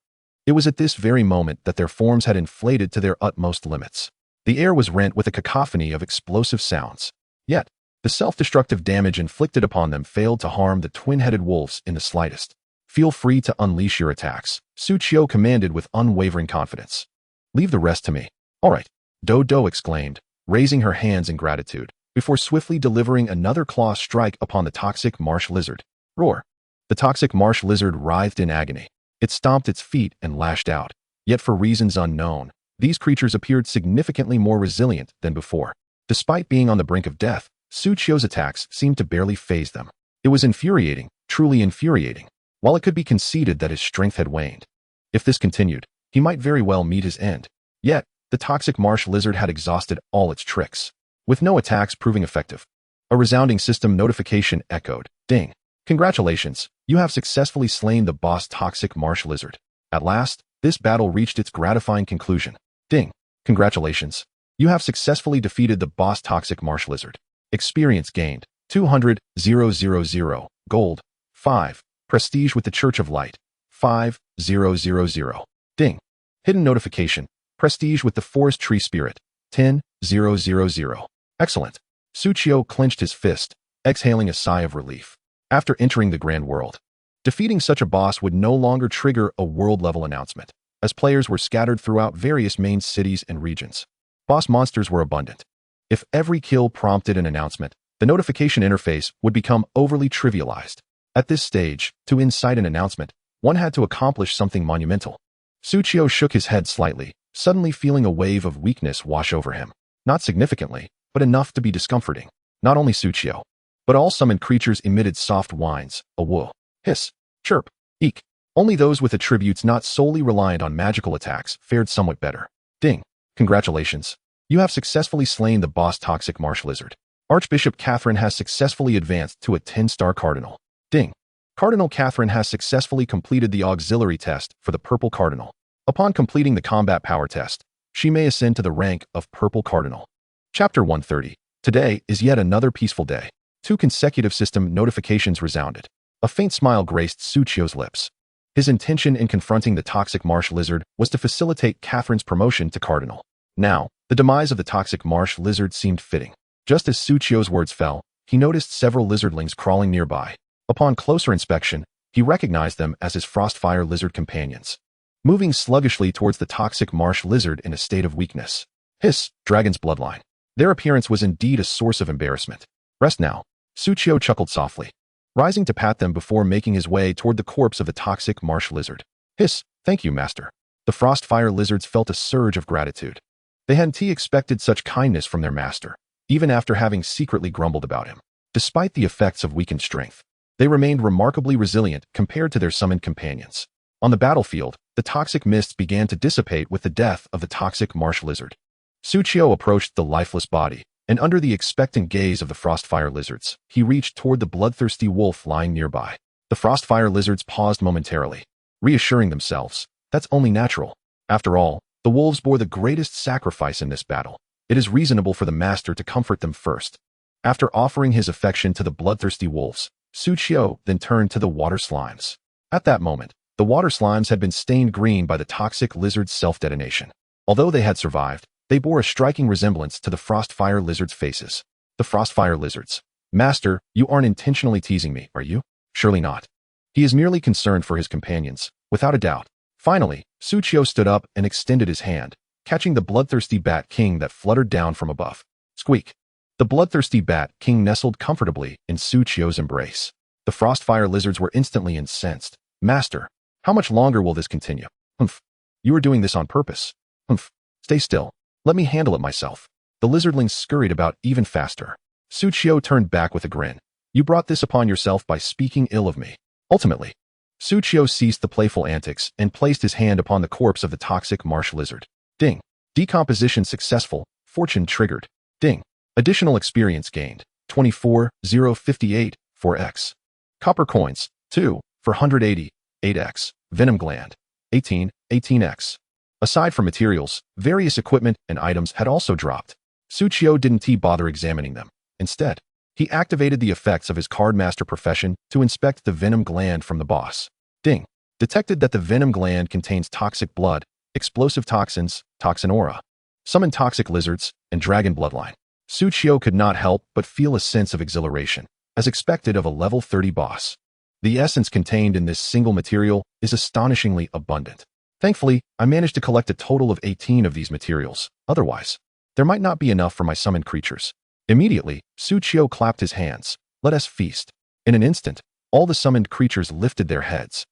It was at this very moment that their forms had inflated to their utmost limits. The air was rent with a cacophony of explosive sounds. Yet, the self-destructive damage inflicted upon them failed to harm the twin-headed wolves in the slightest. Feel free to unleash your attacks, Suchio commanded with unwavering confidence. Leave the rest to me. All right, Dodo exclaimed, raising her hands in gratitude, before swiftly delivering another claw strike upon the toxic marsh lizard. Roar. The toxic marsh lizard writhed in agony. It stomped its feet and lashed out. Yet for reasons unknown, these creatures appeared significantly more resilient than before. Despite being on the brink of death, Suchio's attacks seemed to barely faze them. It was infuriating, truly infuriating, while it could be conceded that his strength had waned. If this continued, he might very well meet his end. Yet, the toxic marsh lizard had exhausted all its tricks, with no attacks proving effective. A resounding system notification echoed. Ding. Congratulations, you have successfully slain the boss toxic marsh lizard. At last, this battle reached its gratifying conclusion. Ding. Congratulations, you have successfully defeated the boss toxic marsh lizard. Experience gained, 200,000, gold, 5, prestige with the Church of Light, 5,000. Ding. Hidden notification, prestige with the Forest Tree Spirit, 10,000. Excellent. Suchio clenched his fist, exhaling a sigh of relief. After entering the Grand World, defeating such a boss would no longer trigger a world-level announcement, as players were scattered throughout various main cities and regions. Boss monsters were abundant. If every kill prompted an announcement, the notification interface would become overly trivialized. At this stage, to incite an announcement, one had to accomplish something monumental. Suchio shook his head slightly, suddenly feeling a wave of weakness wash over him. Not significantly, but enough to be discomforting. Not only Suchio, but all summoned creatures emitted soft whines, a woo, hiss, chirp, eek. Only those with attributes not solely reliant on magical attacks fared somewhat better. Ding. Congratulations. You have successfully slain the boss toxic marsh lizard. Archbishop Catherine has successfully advanced to a 10-star cardinal. Ding. Cardinal Catherine has successfully completed the auxiliary test for the purple cardinal. Upon completing the combat power test, she may ascend to the rank of purple cardinal. Chapter 130. Today is yet another peaceful day. 2 consecutive system notifications resounded. A faint smile graced Suchio's lips. His intention in confronting the toxic marsh lizard was to facilitate Catherine's promotion to cardinal. Now, the demise of the toxic marsh lizard seemed fitting. Just as Suchio's words fell, he noticed several lizardlings crawling nearby. Upon closer inspection, he recognized them as his frostfire lizard companions, moving sluggishly towards the toxic marsh lizard in a state of weakness. Hiss, dragon's bloodline. Their appearance was indeed a source of embarrassment. Rest now. Suchio chuckled softly, rising to pat them before making his way toward the corpse of the toxic marsh lizard. Hiss, thank you, master. The frostfire lizards felt a surge of gratitude. They hadn't expected such kindness from their master, even after having secretly grumbled about him. Despite the effects of weakened strength, they remained remarkably resilient compared to their summoned companions. On the battlefield, the toxic mists began to dissipate with the death of the toxic marsh lizard. Suchio approached the lifeless body, and under the expectant gaze of the frostfire lizards, he reached toward the bloodthirsty wolf lying nearby. The frostfire lizards paused momentarily, reassuring themselves, that's only natural. After all, the wolves bore the greatest sacrifice in this battle. It is reasonable for the master to comfort them first. After offering his affection to the bloodthirsty wolves, Suchio then turned to the water slimes. At that moment, the water slimes had been stained green by the toxic lizard's self-detonation. Although they had survived, they bore a striking resemblance to the frostfire lizards' faces. The frostfire lizards. Master, you aren't intentionally teasing me, are you? Surely not. He is merely concerned for his companions, without a doubt. Finally, Suchio stood up and extended his hand, catching the bloodthirsty bat king that fluttered down from above. Squeak. The bloodthirsty bat king nestled comfortably in Suchio's embrace. The frostfire lizards were instantly incensed. Master, how much longer will this continue? Humph. You are doing this on purpose. Humph. Stay still. Let me handle it myself. The lizardlings scurried about even faster. Suchio turned back with a grin. You brought this upon yourself by speaking ill of me. Ultimately, Suchio ceased the playful antics and placed his hand upon the corpse of the toxic marsh lizard. Ding. Decomposition successful. Fortune triggered. Ding. Additional experience gained. 24,058 4x. Copper coins. 2 for 180. 8x. Venom gland. 18x. Aside from materials, various equipment and items had also dropped. Suchio didn't bother examining them. Instead, he activated the effects of his cardmaster profession to inspect the venom gland from the boss. Ding. Detected that the venom gland contains toxic blood, explosive toxins, toxin aura, summoned toxic lizards, and dragon bloodline. Suchio could not help but feel a sense of exhilaration, as expected of a level 30 boss. The essence contained in this single material is astonishingly abundant. Thankfully, I managed to collect a total of 18 of these materials. Otherwise, there might not be enough for my summoned creatures. Immediately, Suchio clapped his hands. Let us feast. In an instant, all the summoned creatures lifted their heads,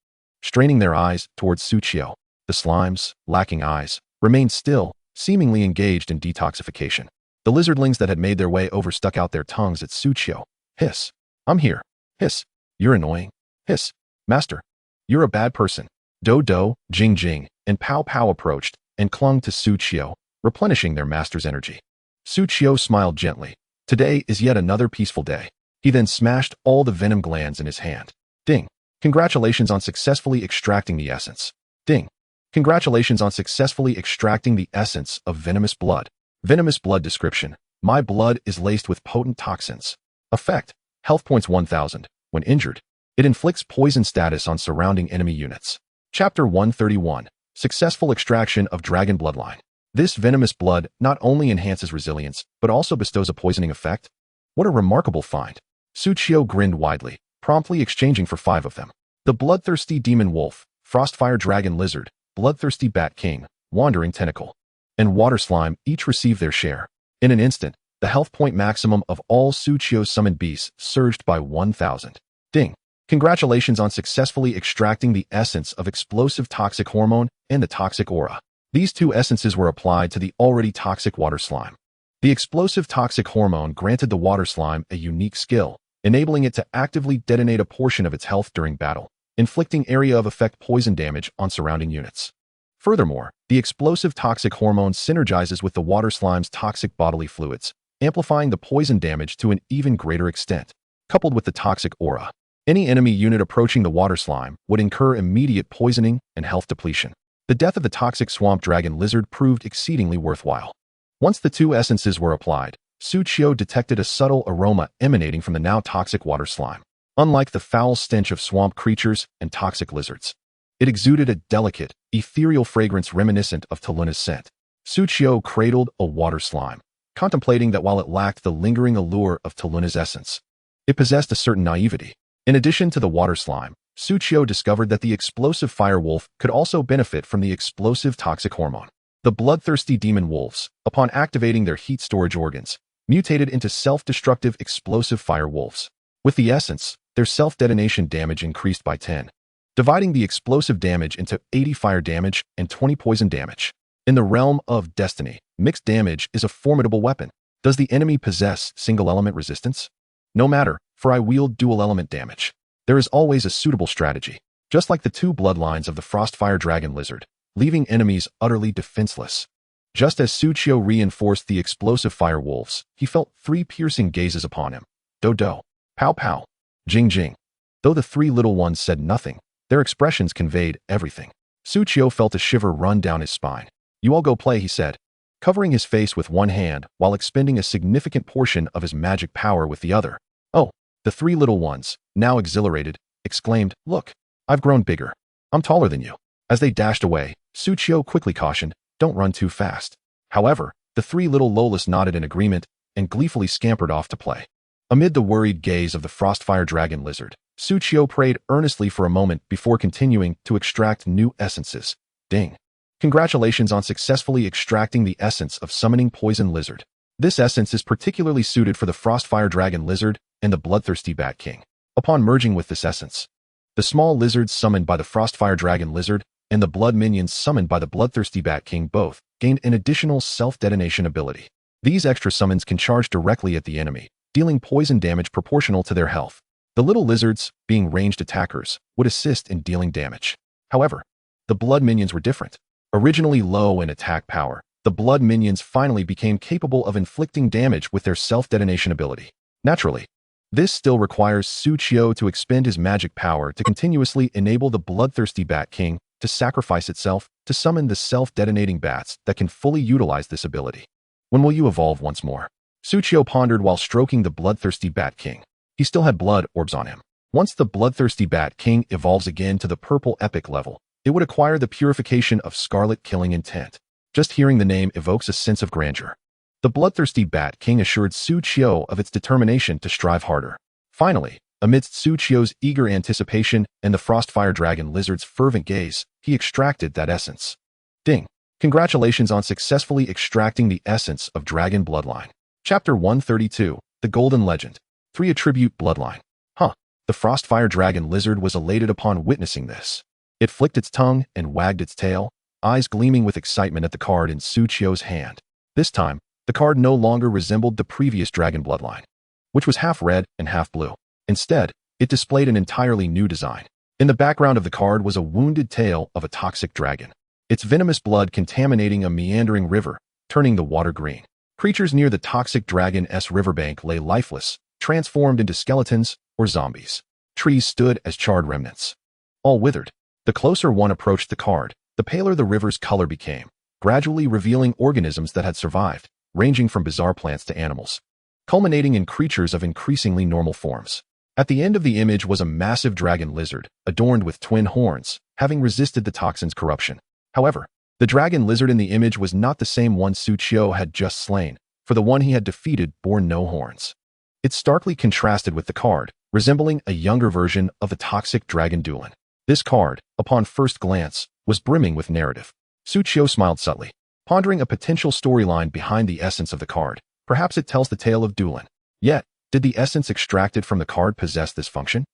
straining their eyes towards Suchio. The slimes, lacking eyes, remained still, seemingly engaged in detoxification. The lizardlings that had made their way over stuck out their tongues at Suchio. Hiss. I'm here. Hiss. You're annoying. Hiss. Master. You're a bad person. Do, Jing Jing, and Pow Pow approached and clung to Suchio, replenishing their master's energy. Suchio smiled gently. Today is yet another peaceful day. He then smashed all the venom glands in his hand. Ding. Congratulations on successfully extracting the essence. Ding. Congratulations on successfully extracting the essence of venomous blood. Venomous blood description. My blood is laced with potent toxins. Effect. Health points 1000. When injured, it inflicts poison status on surrounding enemy units. Chapter 131. Successful extraction of dragon bloodline. This venomous blood not only enhances resilience, but also bestows a poisoning effect. What a remarkable find. Suchio grinned widely, promptly exchanging for 5 of them. The bloodthirsty demon wolf, frostfire dragon lizard, bloodthirsty bat king, wandering tentacle, and water slime each received their share. In an instant, the health point maximum of all Suchio's summoned beasts surged by 1000. Ding. Congratulations on successfully extracting the essence of explosive toxic hormone and the toxic aura. These two essences were applied to the already toxic water slime. The explosive toxic hormone granted the water slime a unique skill, enabling it to actively detonate a portion of its health during battle, inflicting area of effect poison damage on surrounding units. Furthermore, the explosive toxic hormone synergizes with the water slime's toxic bodily fluids, amplifying the poison damage to an even greater extent. Coupled with the toxic aura, any enemy unit approaching the water slime would incur immediate poisoning and health depletion. The death of the toxic swamp dragon lizard proved exceedingly worthwhile. Once the two essences were applied, Suchio detected a subtle aroma emanating from the now toxic water slime. Unlike the foul stench of swamp creatures and toxic lizards, it exuded a delicate, ethereal fragrance reminiscent of Taluna's scent. Suchio cradled a water slime, contemplating that while it lacked the lingering allure of Taluna's essence, it possessed a certain naivety. In addition to the water slime, Suchio discovered that the explosive fire wolf could also benefit from the explosive toxic hormone. The bloodthirsty demon wolves, upon activating their heat storage organs, mutated into self-destructive explosive fire wolves. With the essence, their self-detonation damage increased by 10, dividing the explosive damage into 80 fire damage and 20 poison damage. In the realm of destiny, mixed damage is a formidable weapon. Does the enemy possess single-element resistance? No matter, for I wield dual-element damage. There is always a suitable strategy, just like the two bloodlines of the Frostfire Dragon Lizard, leaving enemies utterly defenseless. Just as Suchio reinforced the explosive fire wolves, he felt three piercing gazes upon him. Do-do, pow-pow, jing-jing. Though the three little ones said nothing, their expressions conveyed everything. Suchio felt a shiver run down his spine. "You all go play," he said, covering his face with one hand while expending a significant portion of his magic power with the other. Oh, the three little ones, now exhilarated, exclaimed, "Look, I've grown bigger. I'm taller than you." As they dashed away, Suchio quickly cautioned, "Don't run too fast." However, the three little Lolas nodded in agreement and gleefully scampered off to play. Amid the worried gaze of the Frostfire Dragon Lizard, Suchio prayed earnestly for a moment before continuing to extract new essences. Ding. Congratulations on successfully extracting the essence of Summoning Poison Lizard. This essence is particularly suited for the Frostfire Dragon Lizard and the Bloodthirsty Bat King. Upon merging with this essence, the small lizards summoned by the Frostfire Dragon Lizard and the blood minions summoned by the Bloodthirsty Bat King both gained an additional self-detonation ability. These extra summons can charge directly at the enemy, dealing poison damage proportional to their health. The little lizards, being ranged attackers, would assist in dealing damage. However, the blood minions were different. Originally low in attack power, the blood minions finally became capable of inflicting damage with their self-detonation ability. Naturally, this still requires Suchio to expend his magic power to continuously enable the Bloodthirsty Bat King to sacrifice itself to summon the self-detonating bats that can fully utilize this ability. When will you evolve once more? Suchio pondered while stroking the Bloodthirsty Bat King. He still had blood orbs on him. Once the Bloodthirsty Bat King evolves again to the purple epic level, it would acquire the purification of Scarlet Killing Intent. Just hearing the name evokes a sense of grandeur. The Bloodthirsty Bat King assured Suchio of its determination to strive harder. Finally, amidst Suchio's eager anticipation and the Frostfire Dragon Lizard's fervent gaze, he extracted that essence. Ding! Congratulations on successfully extracting the essence of Dragon Bloodline. Chapter 132, The Golden Legend. 3 Attribute Bloodline. Huh. The Frostfire Dragon Lizard was elated upon witnessing this. It flicked its tongue and wagged its tail, eyes gleaming with excitement at the card in Suchio's hand. This time, the card no longer resembled the previous Dragon Bloodline, which was half red and half blue. Instead, it displayed an entirely new design. In the background of the card was a wounded tail of a toxic dragon, its venomous blood contaminating a meandering river, turning the water green. Creatures near the toxic dragon's riverbank lay lifeless, transformed into skeletons or zombies. Trees stood as charred remnants, all withered. The closer one approached the card, the paler the river's color became, gradually revealing organisms that had survived, ranging from bizarre plants to animals, culminating in creatures of increasingly normal forms. At the end of the image was a massive dragon lizard, adorned with twin horns, having resisted the toxin's corruption. However, the dragon lizard in the image was not the same one Suchio had just slain, for the one he had defeated bore no horns. It starkly contrasted with the card, resembling a younger version of the toxic dragon Duelin. This card, upon first glance, was brimming with narrative. Suchio smiled subtly, pondering a potential storyline behind the essence of the card. Perhaps it tells the tale of Duelin. Yet, did the essence extracted from the card possess this function?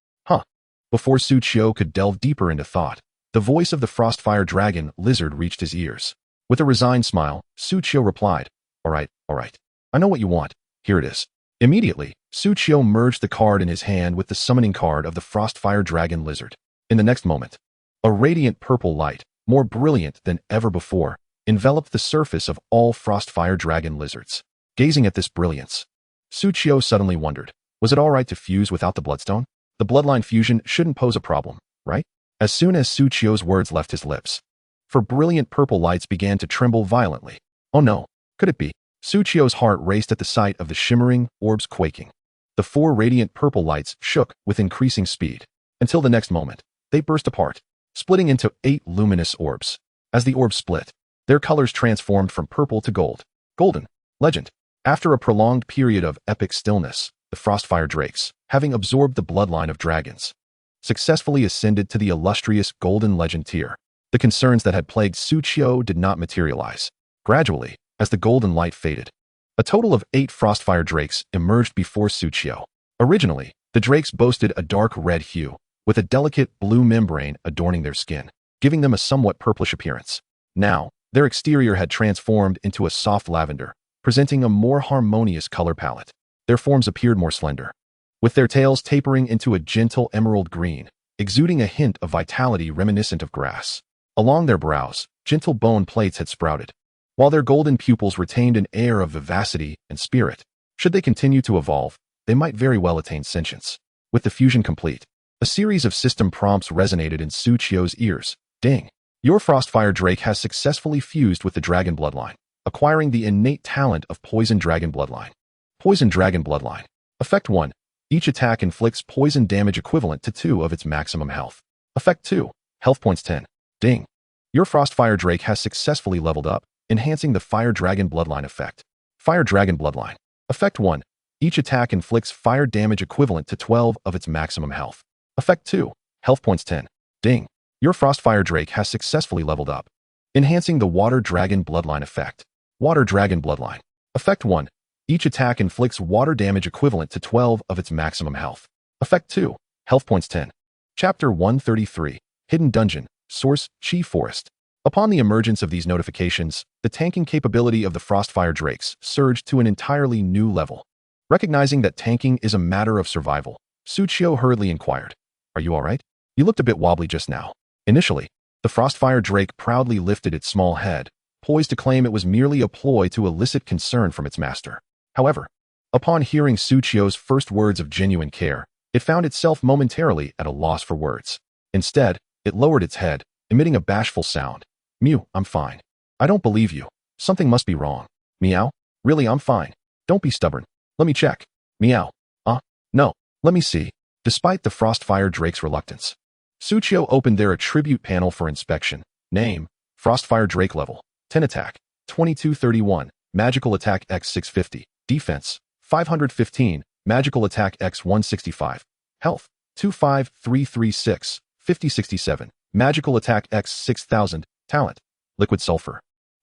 Before Su Qiu could delve deeper into thought, the voice of the Frostfire Dragon Lizard reached his ears. With a resigned smile, Su Qiu replied, all right. I know what you want. Here it is. Immediately, Su Qiu merged the card in his hand with the summoning card of the Frostfire Dragon Lizard. In the next moment, a radiant purple light, more brilliant than ever before, enveloped the surface of all Frostfire Dragon Lizards. Gazing at this brilliance, Su Qiu suddenly wondered, was it all right to fuse without the bloodstone? The bloodline fusion shouldn't pose a problem, right? As soon as Su Qiu's words left his lips, for brilliant purple lights began to tremble violently. Oh no, could it be? Su Qiu's heart raced at the sight of the shimmering orbs quaking. The 4 radiant purple lights shook with increasing speed. Until the next moment, they burst apart, splitting into 8 luminous orbs. As the orbs split, their colors transformed from purple to gold. Golden. Legend. After a prolonged period of epic stillness, the Frostfire Drakes, having absorbed the bloodline of dragons, successfully ascended to the illustrious Golden Legend tier. The concerns that had plagued Su Qiu did not materialize. Gradually, as the golden light faded, a total of 8 Frostfire Drakes emerged before Su Qiu. Originally, the Drakes boasted a dark red hue, with a delicate blue membrane adorning their skin, giving them a somewhat purplish appearance. Now, their exterior had transformed into a soft lavender, presenting a more harmonious color palette. Their forms appeared more slender, with their tails tapering into a gentle emerald green, exuding a hint of vitality reminiscent of grass. Along their brows, gentle bone plates had sprouted, while their golden pupils retained an air of vivacity and spirit. Should they continue to evolve, they might very well attain sentience. With the fusion complete, a series of system prompts resonated in Su Qiu's ears. Ding! Your Frostfire Drake has successfully fused with the Dragon Bloodline, acquiring the innate talent of Poison Dragon Bloodline. Poison Dragon Bloodline. Effect 1. Each attack inflicts poison damage equivalent to 2 of its maximum health. Effect 2. Health points 10. Ding! Your Frostfire Drake has successfully leveled up, enhancing the Fire Dragon Bloodline effect. Fire Dragon Bloodline. Effect 1. Each attack inflicts fire damage equivalent to 12 of its maximum health. Effect 2. Health points 10. Ding! Your Frostfire Drake has successfully leveled up, enhancing the Water Dragon Bloodline effect. Water Dragon Bloodline. Effect 1. Each attack inflicts water damage equivalent to 12 of its maximum health. Effect 2. Health points 10. Chapter 133. Hidden Dungeon. Source, Chi Forest. Upon the emergence of these notifications, the tanking capability of the Frostfire Drakes surged to an entirely new level. Recognizing that tanking is a matter of survival, Su Qiu hurriedly inquired, "Are you all right? You looked a bit wobbly just now." Initially, the Frostfire Drake proudly lifted its small head, poised to claim it was merely a ploy to elicit concern from its master. However, upon hearing Su Qiu's first words of genuine care, it found itself momentarily at a loss for words. Instead, it lowered its head, emitting a bashful sound. "Mew, I'm fine." "I don't believe you. Something must be wrong." "Meow? Really, I'm fine. Don't be stubborn. Let me check." "Meow. No. Let me see." Despite the Frostfire Drake's reluctance, Su Qiu opened their attribute panel for inspection. Name, Frostfire Drake level, 10 attack, 2231, magical attack x 650, defense, 515, magical attack x 165, health, 25336, 5067, magical attack x 6000, talent, liquid sulfur.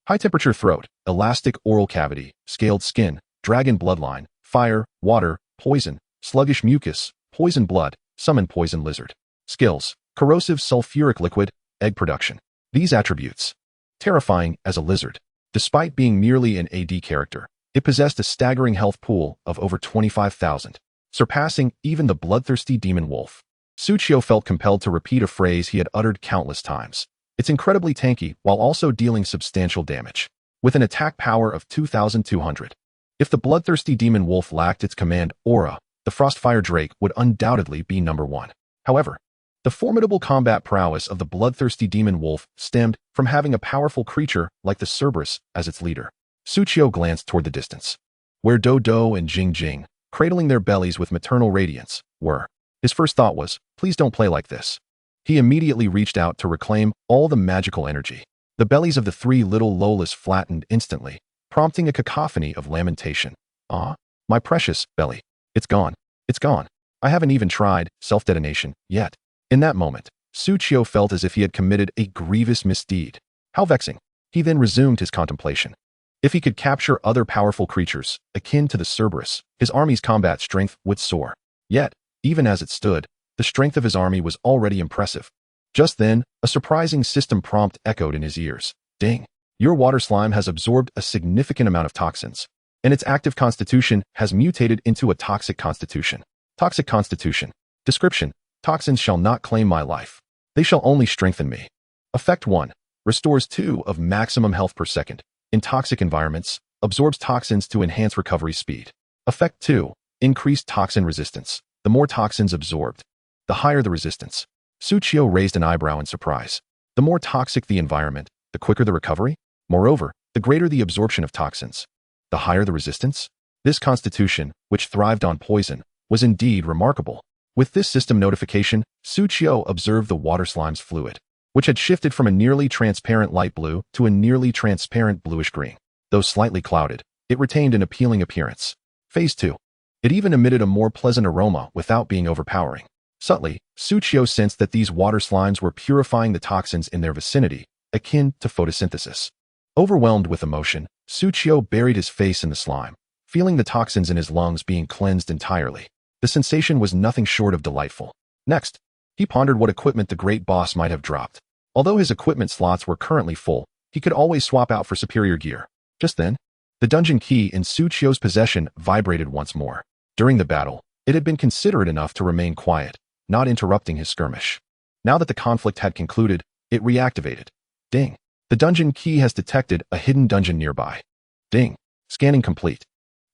High temperature throat, elastic oral cavity, scaled skin, dragon bloodline, fire, water, poison, sluggish mucus, poison blood, summon poison lizard. Skills, corrosive sulfuric liquid, egg production. These attributes. Terrifying as a lizard. Despite being merely an AD character, it possessed a staggering health pool of over 25,000, surpassing even the bloodthirsty demon wolf. Su Qiu felt compelled to repeat a phrase he had uttered countless times. It's incredibly tanky while also dealing substantial damage, with an attack power of 2,200. If the bloodthirsty demon wolf lacked its command aura, the Frostfire Drake would undoubtedly be number 1. However, the formidable combat prowess of the bloodthirsty demon wolf stemmed from having a powerful creature like the Cerberus as its leader. Su Qiu glanced toward the distance, where Do Do and Jing Jing, cradling their bellies with maternal radiance, were. His first thought was, please don't play like this. He immediately reached out to reclaim all the magical energy. The bellies of the 3 little Lolas flattened instantly, prompting a cacophony of lamentation. "Ah, my precious belly. It's gone. It's gone. I haven't even tried self-detonation yet." In that moment, Su Qiu felt as if he had committed a grievous misdeed. How vexing. He then resumed his contemplation. If he could capture other powerful creatures, akin to the Cerberus, his army's combat strength would soar. Yet, even as it stood, The strength of his army was already impressive. Just then, a surprising system prompt echoed in his ears. Ding! Your water slime has absorbed a significant amount of toxins, and its active constitution has mutated into a toxic constitution. Toxic constitution. Description: toxins shall not claim my life. They shall only strengthen me. Effect 1. Restores 2 of maximum health per second. In toxic environments, absorbs toxins to enhance recovery speed. Effect 2. Increased toxin resistance. The more toxins absorbed, the higher the resistance. Suchio raised an eyebrow in surprise. The more toxic the environment, the quicker the recovery. Moreover, the greater the absorption of toxins, the higher the resistance. This constitution, which thrived on poison, was indeed remarkable. With this system notification, Suchio observed the water slime's fluid, which had shifted from a nearly transparent light blue to a nearly transparent bluish-green. Though slightly clouded, it retained an appealing appearance. Phase 2. It even emitted a more pleasant aroma without being overpowering. Subtly, Suchio sensed that these water slimes were purifying the toxins in their vicinity, akin to photosynthesis. Overwhelmed with emotion, Suchio buried his face in the slime, feeling the toxins in his lungs being cleansed entirely. The sensation was nothing short of delightful. Next, he pondered what equipment the great boss might have dropped. Although his equipment slots were currently full, he could always swap out for superior gear. Just then, the dungeon key in Suchio's possession vibrated once more. During the battle, it had been considerate enough to remain quiet, not interrupting his skirmish. Now that the conflict had concluded, it reactivated. Ding! The dungeon key has detected a hidden dungeon nearby. Ding! Scanning complete.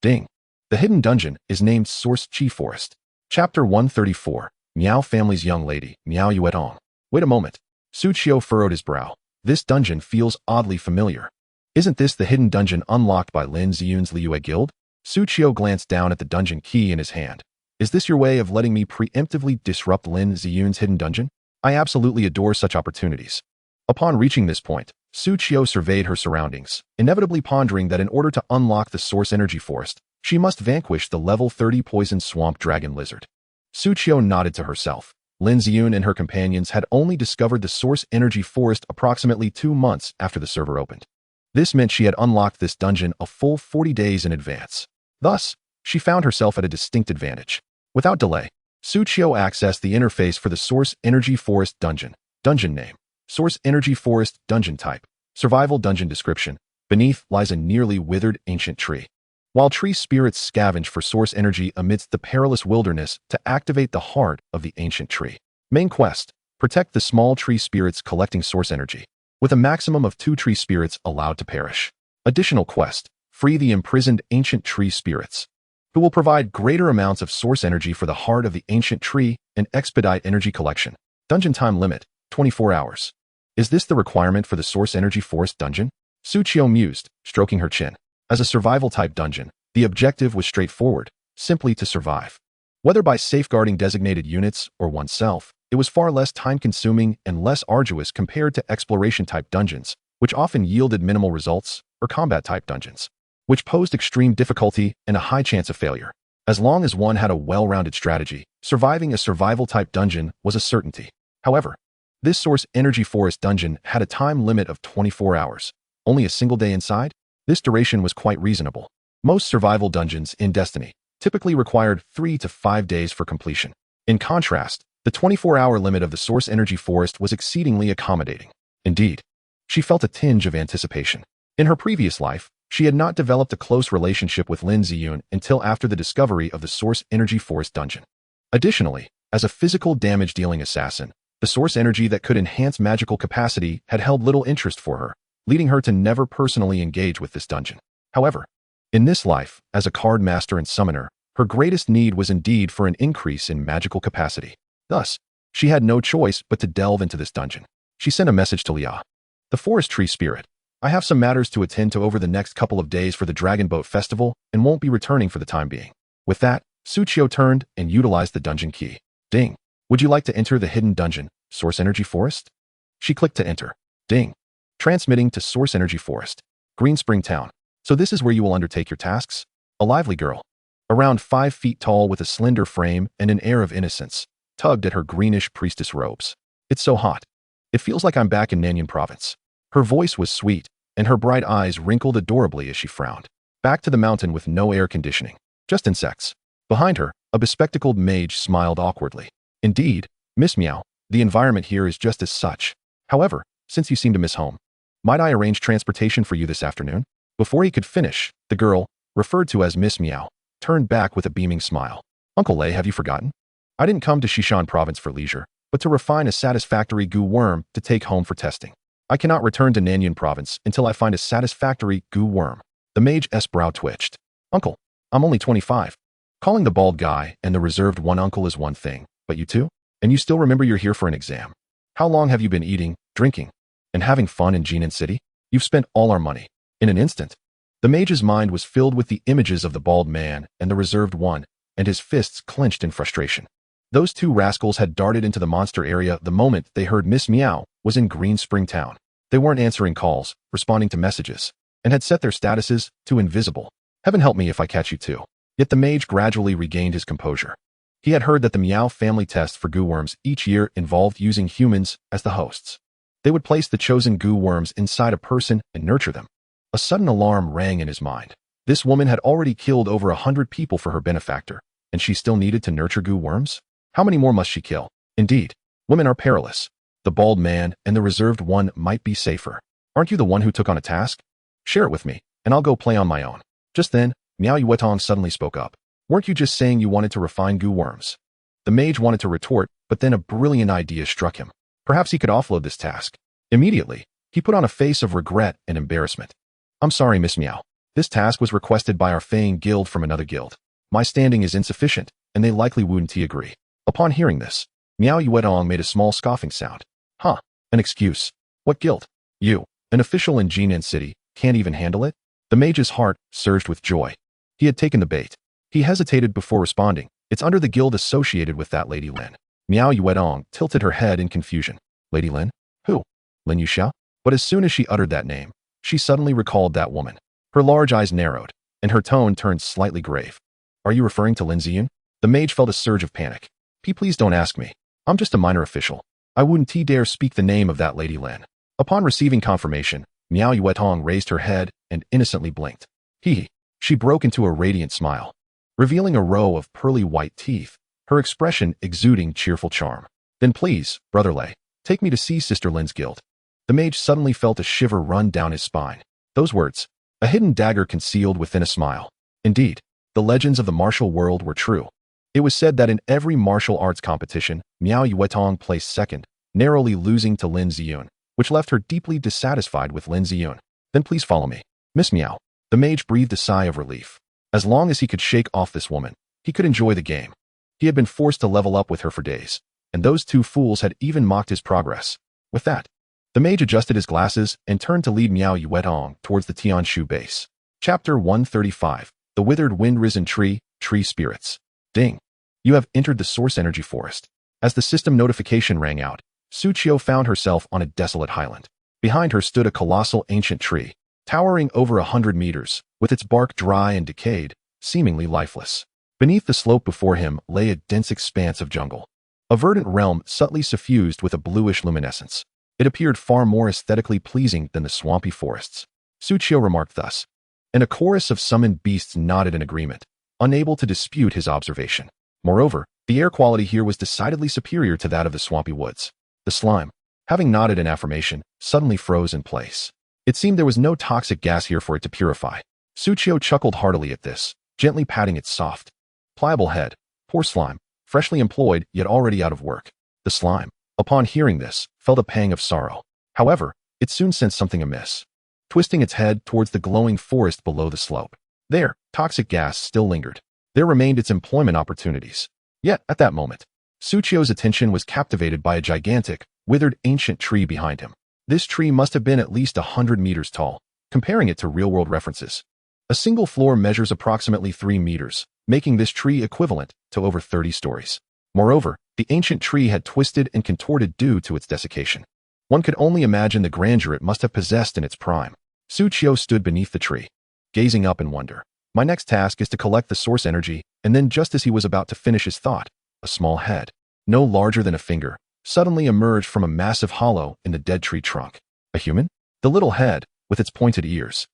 Ding! The hidden dungeon is named Source Chi Forest. Chapter 134. Miao Family's Young Lady, Miao Yuetong. Wait a moment. Suchio furrowed his brow. This dungeon feels oddly familiar. Isn't this the hidden dungeon unlocked by Lin Ziyun's Liyue Guild? Suchio glanced down at the dungeon key in his hand. Is this your way of letting me preemptively disrupt Lin Ziyun's hidden dungeon? I absolutely adore such opportunities. Upon reaching this point, Suchio surveyed her surroundings, inevitably pondering that in order to unlock the Source Energy Forest, she must vanquish the level 30 poison swamp dragon lizard. Suchio nodded to herself. Lin Ziyun and her companions had only discovered the Source Energy Forest approximately 2 months after the server opened. This meant she had unlocked this dungeon a full 40 days in advance. Thus, she found herself at a distinct advantage. Without delay, Suchio accessed the interface for the Source Energy Forest dungeon. Dungeon name: Source Energy Forest. Dungeon type: Survival. Dungeon description: beneath lies a nearly withered ancient tree. While tree spirits scavenge for source energy amidst the perilous wilderness to activate the heart of the ancient tree. Main quest: protect the small tree spirits collecting source energy, with a maximum of 2 tree spirits allowed to perish. Additional quest: free the imprisoned ancient tree spirits, who will provide greater amounts of source energy for the heart of the ancient tree and expedite energy collection. Dungeon time limit: 24 hours. Is this the requirement for the Source Energy Forest dungeon? Suchio mused, stroking her chin. As a survival-type dungeon, the objective was straightforward: simply to survive. Whether by safeguarding designated units or oneself, it was far less time-consuming and less arduous compared to exploration-type dungeons, which often yielded minimal results, or combat-type dungeons, which posed extreme difficulty and a high chance of failure. As long as one had a well-rounded strategy, surviving a survival-type dungeon was a certainty. However, this Source Energy Forest dungeon had a time limit of 24 hours. Only a single day inside? This duration was quite reasonable. Most survival dungeons in Destiny typically required 3 to 5 days for completion. In contrast, the 24-hour limit of the Source Energy Forest was exceedingly accommodating. Indeed, she felt a tinge of anticipation. In her previous life, she had not developed a close relationship with Lin Ziyun until after the discovery of the Source Energy Forest dungeon. Additionally, as a physical damage-dealing assassin, the source energy that could enhance magical capacity had held little interest for her, leading her to never personally engage with this dungeon. However, in this life, as a card master and summoner, her greatest need was indeed for an increase in magical capacity. Thus, she had no choice but to delve into this dungeon. She sent a message to Lia. The Forest Tree Spirit: I have some matters to attend to over the next couple of days for the Dragon Boat Festival and won't be returning for the time being. With that, Suchio turned and utilized the dungeon key. Ding! Would you like to enter the hidden dungeon, Source Energy Forest? She clicked to enter. Ding! Transmitting to Source Energy Forest, Greenspring Town. So this is where you will undertake your tasks? A lively girl, around 5 feet tall with a slender frame and an air of innocence, tugged at her greenish priestess robes. It's so hot. It feels like I'm back in Nanyan Province. Her voice was sweet, and her bright eyes wrinkled adorably as she frowned. Back to the mountain with no air conditioning, just insects. Behind her, a bespectacled mage smiled awkwardly. Indeed, Miss Meow, the environment here is just as such. However, since you seem to miss home, might I arrange transportation for you this afternoon? Before he could finish, the girl, referred to as Miss Meow, turned back with a beaming smile. Uncle Lei, have you forgotten? I didn't come to Shishan province for leisure, but to refine a satisfactory goo worm to take home for testing. I cannot return to Nanyun province until I find a satisfactory goo worm. The mage's brow twitched. Uncle, I'm only 25. Calling the bald guy and the reserved one uncle is one thing, but you two? And you still remember you're here for an exam. How long have you been eating, drinking, and having fun in Jinan City? You've spent all our money. In an instant. The mage's mind was filled with the images of the bald man and the reserved one, and his fists clenched in frustration. Those two rascals had darted into the monster area the moment they heard Miss Meow was in Green Spring Town. They weren't answering calls, responding to messages, and had set their statuses to invisible. Heaven help me if I catch you too. Yet the mage gradually regained his composure. He had heard that the Meow family test for goo worms each year involved using humans as the hosts. They would place the chosen goo worms inside a person and nurture them. A sudden alarm rang in his mind. This woman had already killed over 100 people for her benefactor, and she still needed to nurture goo worms? How many more must she kill? Indeed, women are perilous. The bald man and the reserved one might be safer. Aren't you the one who took on a task? Share it with me, and I'll go play on my own. Just then, Miao Yuetong suddenly spoke up. Weren't you just saying you wanted to refine goo worms? The mage wanted to retort, but then a brilliant idea struck him. Perhaps he could offload this task. Immediately, he put on a face of regret and embarrassment. I'm sorry, Miss Meow. This task was requested by our Feying guild from another guild. My standing is insufficient, and they likely wouldn't agree. Upon hearing this, Miao Yuetong made a small scoffing sound. Huh, an excuse. What guild? You, an official in Jinan City, can't even handle it? The mage's heart surged with joy. He had taken the bait. He hesitated before responding. It's under the guild associated with that Lady Lin. Miao Yuetong tilted her head in confusion. Lady Lin? Who? Lin Yuxia? But as soon as she uttered that name, she suddenly recalled that woman. Her large eyes narrowed, and her tone turned slightly grave. Are you referring to Lin Ziyun? The mage felt a surge of panic. Please don't ask me. I'm just a minor official. I wouldn't dare speak the name of that Lady Lin. Upon receiving confirmation, Miao Yuetong raised her head and innocently blinked. She broke into a radiant smile, revealing a row of pearly white teeth, her expression exuding cheerful charm. Then please, Brother Lei, take me to see Sister Lin's guild. The mage suddenly felt a shiver run down his spine. Those words, a hidden dagger concealed within a smile. Indeed, the legends of the martial world were true. It was said that in every martial arts competition, Miao Yuetong placed second, narrowly losing to Lin Ziyun, which left her deeply dissatisfied with Lin Ziyun. Then please follow me. Miss Meow. The mage breathed a sigh of relief. As long as he could shake off this woman, he could enjoy the game. He had been forced to level up with her for days, and those two fools had even mocked his progress. With that, the mage adjusted his glasses and turned to lead Miao Yuetong towards the Tianshu base. Chapter 135. The Withered Wind-Risen Tree, Tree Spirits. Ding. You have entered the Source Energy Forest. As the system notification rang out, Suchio found herself on a desolate highland. Behind her stood a colossal ancient tree, towering over 100 meters, with its bark dry and decayed, seemingly lifeless. Beneath the slope before him lay a dense expanse of jungle, a verdant realm subtly suffused with a bluish luminescence. It appeared far more aesthetically pleasing than the swampy forests. Suchio remarked thus, and a chorus of summoned beasts nodded in agreement, unable to dispute his observation. Moreover, the air quality here was decidedly superior to that of the swampy woods. The slime, having nodded in affirmation, suddenly froze in place. It seemed there was no toxic gas here for it to purify. Suchio chuckled heartily at this, gently patting its soft, pliable head. Poor slime, freshly employed yet already out of work. The slime, upon hearing this, felt a pang of sorrow. However, it soon sensed something amiss. Twisting its head towards the glowing forest below the slope. There, toxic gas still lingered. There remained its employment opportunities. Yet, at that moment, Suchio's attention was captivated by a gigantic, withered ancient tree behind him. This tree must have been at least 100 meters tall, comparing it to real-world references. A single floor measures approximately 3 meters, making this tree equivalent to over 30 stories. Moreover, the ancient tree had twisted and contorted due to its desiccation. One could only imagine the grandeur it must have possessed in its prime. Suchio stood beneath the tree, gazing up in wonder. My next task is to collect the source energy, and then just as he was about to finish his thought, a small head, no larger than a finger, suddenly emerged from a massive hollow in the dead tree trunk. A human? The little head, with its pointed ears,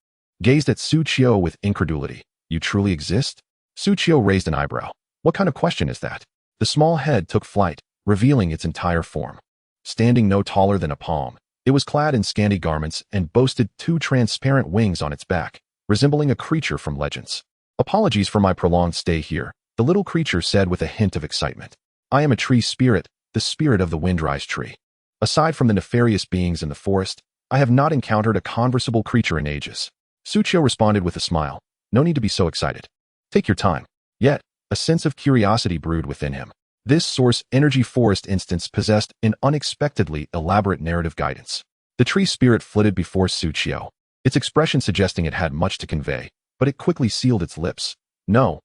gazed at Suchio with incredulity. You truly exist? Suchio raised an eyebrow. What kind of question is that? The small head took flight, revealing its entire form. Standing no taller than a palm, it was clad in scanty garments and boasted two transparent wings on its back, resembling a creature from legends. "Apologies for my prolonged stay here," the little creature said with a hint of excitement. "I am a tree spirit, the spirit of the windrise tree. Aside from the nefarious beings in the forest, I have not encountered a conversable creature in ages." Suchio responded with a smile. "No need to be so excited. Take your time." Yet, a sense of curiosity brewed within him. This source energy forest instance possessed an unexpectedly elaborate narrative guidance. The tree spirit flitted before Suchio, its expression suggesting it had much to convey, but it quickly sealed its lips. No,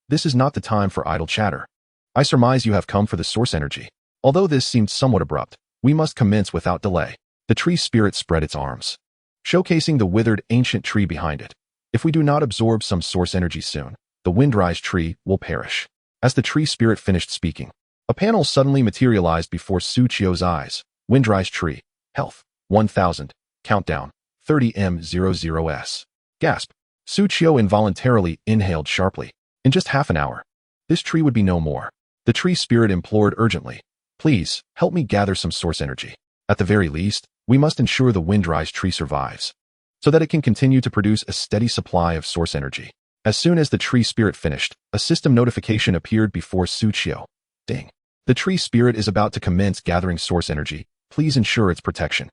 this is not the time for idle chatter. I surmise you have come for the source energy. Although this seemed somewhat abrupt, we must commence without delay." The tree spirit spread its arms, showcasing the withered ancient tree behind it. "If we do not absorb some source energy soon, the windrise tree will perish." As the tree spirit finished speaking, a panel suddenly materialized before Suchio's eyes. "Windrise tree. Health. 1000. Countdown. 30M00S. Gasp. Suchio involuntarily inhaled sharply. In just half an hour, this tree would be no more. The tree spirit implored urgently. "Please, help me gather some source energy. At the very least, we must ensure the windrise tree survives, so that it can continue to produce a steady supply of source energy." As soon as the tree spirit finished, a system notification appeared before Suchio. "Ding. The tree spirit is about to commence gathering source energy. Please ensure its protection."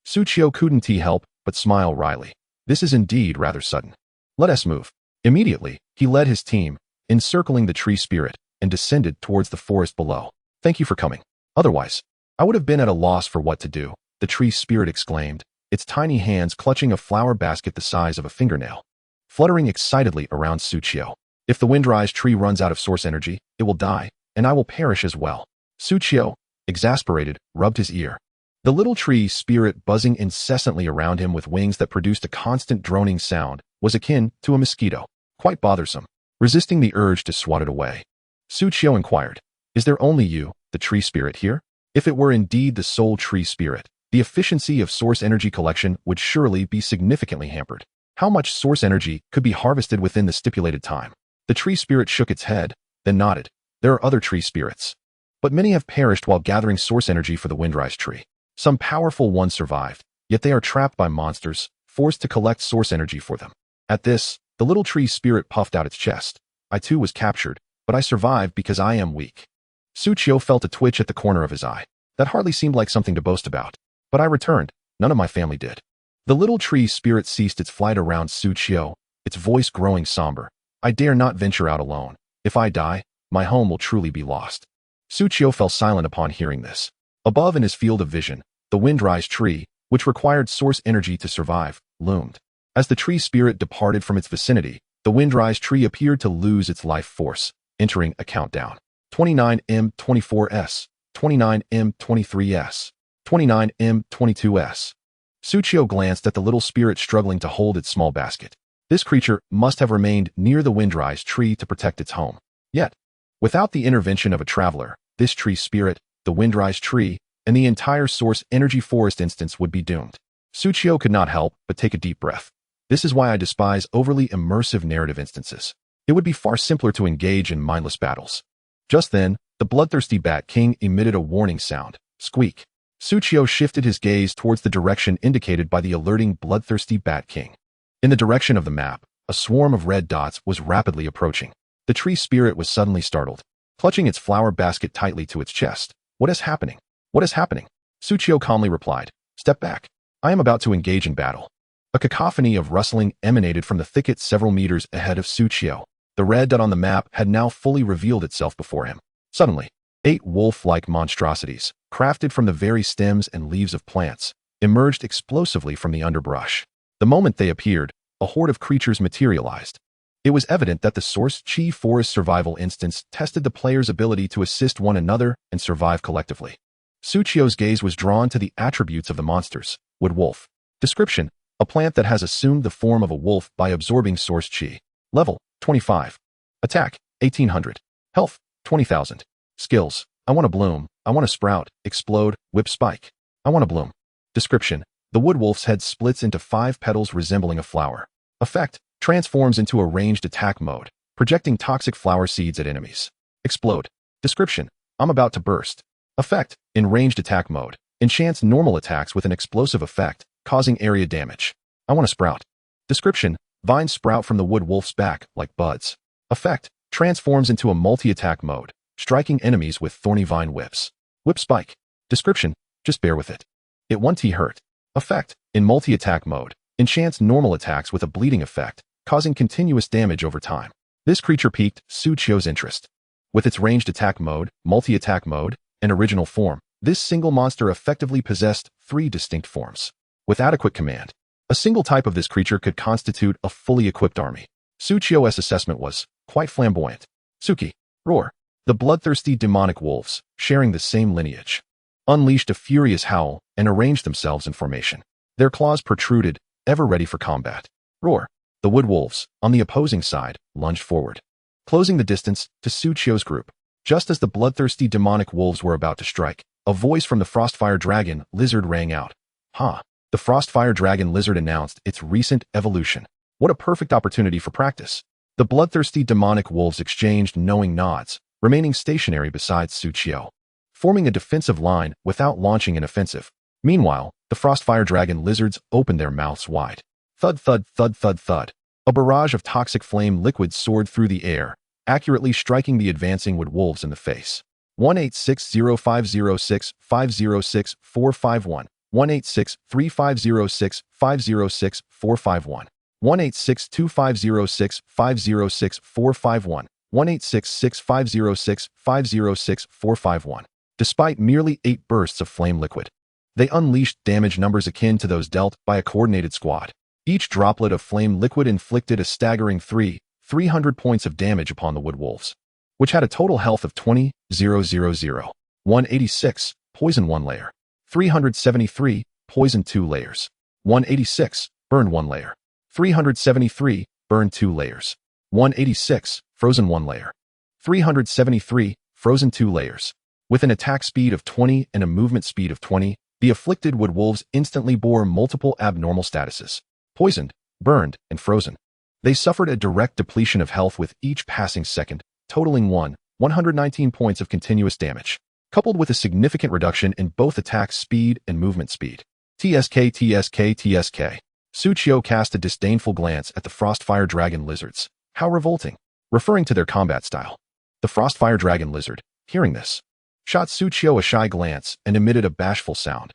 Suchio couldn't help but smile wryly. This is indeed rather sudden. "Let us move." Immediately, he led his team, encircling the tree spirit, and descended towards the forest below. "Thank you for coming. Otherwise, I would have been at a loss for what to do," the tree spirit exclaimed, its tiny hands clutching a flower basket the size of a fingernail, fluttering excitedly around Suchio. "If the windrise tree runs out of source energy, it will die, and I will perish as well." Suchio, exasperated, rubbed his ear. The little tree spirit buzzing incessantly around him with wings that produced a constant droning sound was akin to a mosquito, quite bothersome. Resisting the urge to swat it away, Suchio inquired, "Is there only you, the tree spirit, here? If it were indeed the sole tree spirit, the efficiency of source energy collection would surely be significantly hampered. How much source energy could be harvested within the stipulated time?" The tree spirit shook its head, then nodded. "There are other tree spirits, but many have perished while gathering source energy for the windrise tree. Some powerful ones survived, yet they are trapped by monsters, forced to collect source energy for them." At this, the little tree spirit puffed out its chest. "I too was captured, but I survived because I am weak." Suchio felt a twitch at the corner of his eye. That hardly seemed like something to boast about. "But I returned. None of my family did." The little tree spirit ceased its flight around Suchio, its voice growing somber. "I dare not venture out alone. If I die, my home will truly be lost." Suchio fell silent upon hearing this. Above in his field of vision, the windrise tree, which required source energy to survive, loomed. As the tree spirit departed from its vicinity, the windrise tree appeared to lose its life force, entering a countdown. 29M24S, 29M23S, 29M22S. Suchio glanced at the little spirit struggling to hold its small basket. This creature must have remained near the windrise tree to protect its home. Yet, without the intervention of a traveler, this tree spirit, the windrise tree, and the entire source energy forest instance would be doomed. Suchio could not help but take a deep breath. This is why I despise overly immersive narrative instances. It would be far simpler to engage in mindless battles. Just then, the bloodthirsty Bat King emitted a warning sound. Squeak. Suchio shifted his gaze towards the direction indicated by the alerting bloodthirsty Bat King. In the direction of the map, a swarm of red dots was rapidly approaching. The tree spirit was suddenly startled, clutching its flower basket tightly to its chest. "What is happening? What is happening?" Suchio calmly replied. "Step back. I am about to engage in battle." A cacophony of rustling emanated from the thicket several meters ahead of Suchio. The red dot on the map had now fully revealed itself before him. Suddenly, 8 wolf-like monstrosities, crafted from the very stems and leaves of plants, emerged explosively from the underbrush. The moment they appeared, a horde of creatures materialized. It was evident that the Source Chi Forest survival instance tested the player's ability to assist one another and survive collectively. Suchio's gaze was drawn to the attributes of the monsters. Wood wolf. Description: a plant that has assumed the form of a wolf by absorbing Source Chi. Level: 25. Attack: 1800. Health: 20,000. Skills: I want to bloom, I want to sprout, explode, whip spike. I want to bloom. Description: the wood wolf's head splits into 5 petals resembling a flower. Effect: transforms into a ranged attack mode, projecting toxic flower seeds at enemies. Explode. Description: I'm about to burst. Effect, in ranged attack mode. Enchants normal attacks with an explosive effect, causing area damage. I want to sprout. Description, vines sprout from the wood wolf's back like buds. Effect, transforms into a multi-attack mode, striking enemies with thorny vine whips. Whip spike. Description, just bear with it. It 1t hurt. Effect, in multi-attack mode, enchants normal attacks with a bleeding effect, causing continuous damage over time. This creature piqued Suchio's interest. With its ranged attack mode, multi-attack mode, and original form, this single monster effectively possessed 3 distinct forms. With adequate command, a single type of this creature could constitute a fully equipped army. Suchio's assessment was quite flamboyant. Suki, roar. The bloodthirsty demonic wolves, sharing the same lineage, unleashed a furious howl and arranged themselves in formation. Their claws protruded, ever ready for combat. Roar. The wood wolves, on the opposing side, lunged forward, closing the distance to Suchio's group. Just as the bloodthirsty demonic wolves were about to strike, a voice from the Frostfire Dragon Lizard rang out. The Frostfire Dragon Lizard announced its recent evolution. What a perfect opportunity for practice. The bloodthirsty demonic wolves exchanged knowing nods, remaining stationary beside Suchio, forming a defensive line without launching an offensive. Meanwhile, the Frostfire Dragon Lizards opened their mouths wide. Thud thud thud thud thud. A barrage of toxic flame liquids soared through the air, accurately striking the advancing wood wolves in the face. 1860506506451. 1863506506451. 1862506506451. 1866506506451. Despite merely 8 bursts of flame liquid, they unleashed damage numbers akin to those dealt by a coordinated squad. Each droplet of flame liquid inflicted a staggering 300 points of damage upon the wood wolves, which had a total health of 20,000. 186, poison 1 layer. 373, poison 2 layers. 186, burn 1 layer. 373, burn 2 layers. 186, frozen 1 layer. 373, frozen 2 layers. With an attack speed of 20 and a movement speed of 20, the afflicted wood wolves instantly bore multiple abnormal statuses: poisoned, burned, and frozen. They suffered a direct depletion of health with each passing second, totaling 119 points of continuous damage, coupled with a significant reduction in both attack speed and movement speed. TSK TSK TSK. Suchio cast a disdainful glance at the Frostfire Dragon Lizards. How revolting. Referring to their combat style. The Frostfire Dragon Lizard, hearing this, shot Suchio a shy glance and emitted a bashful sound.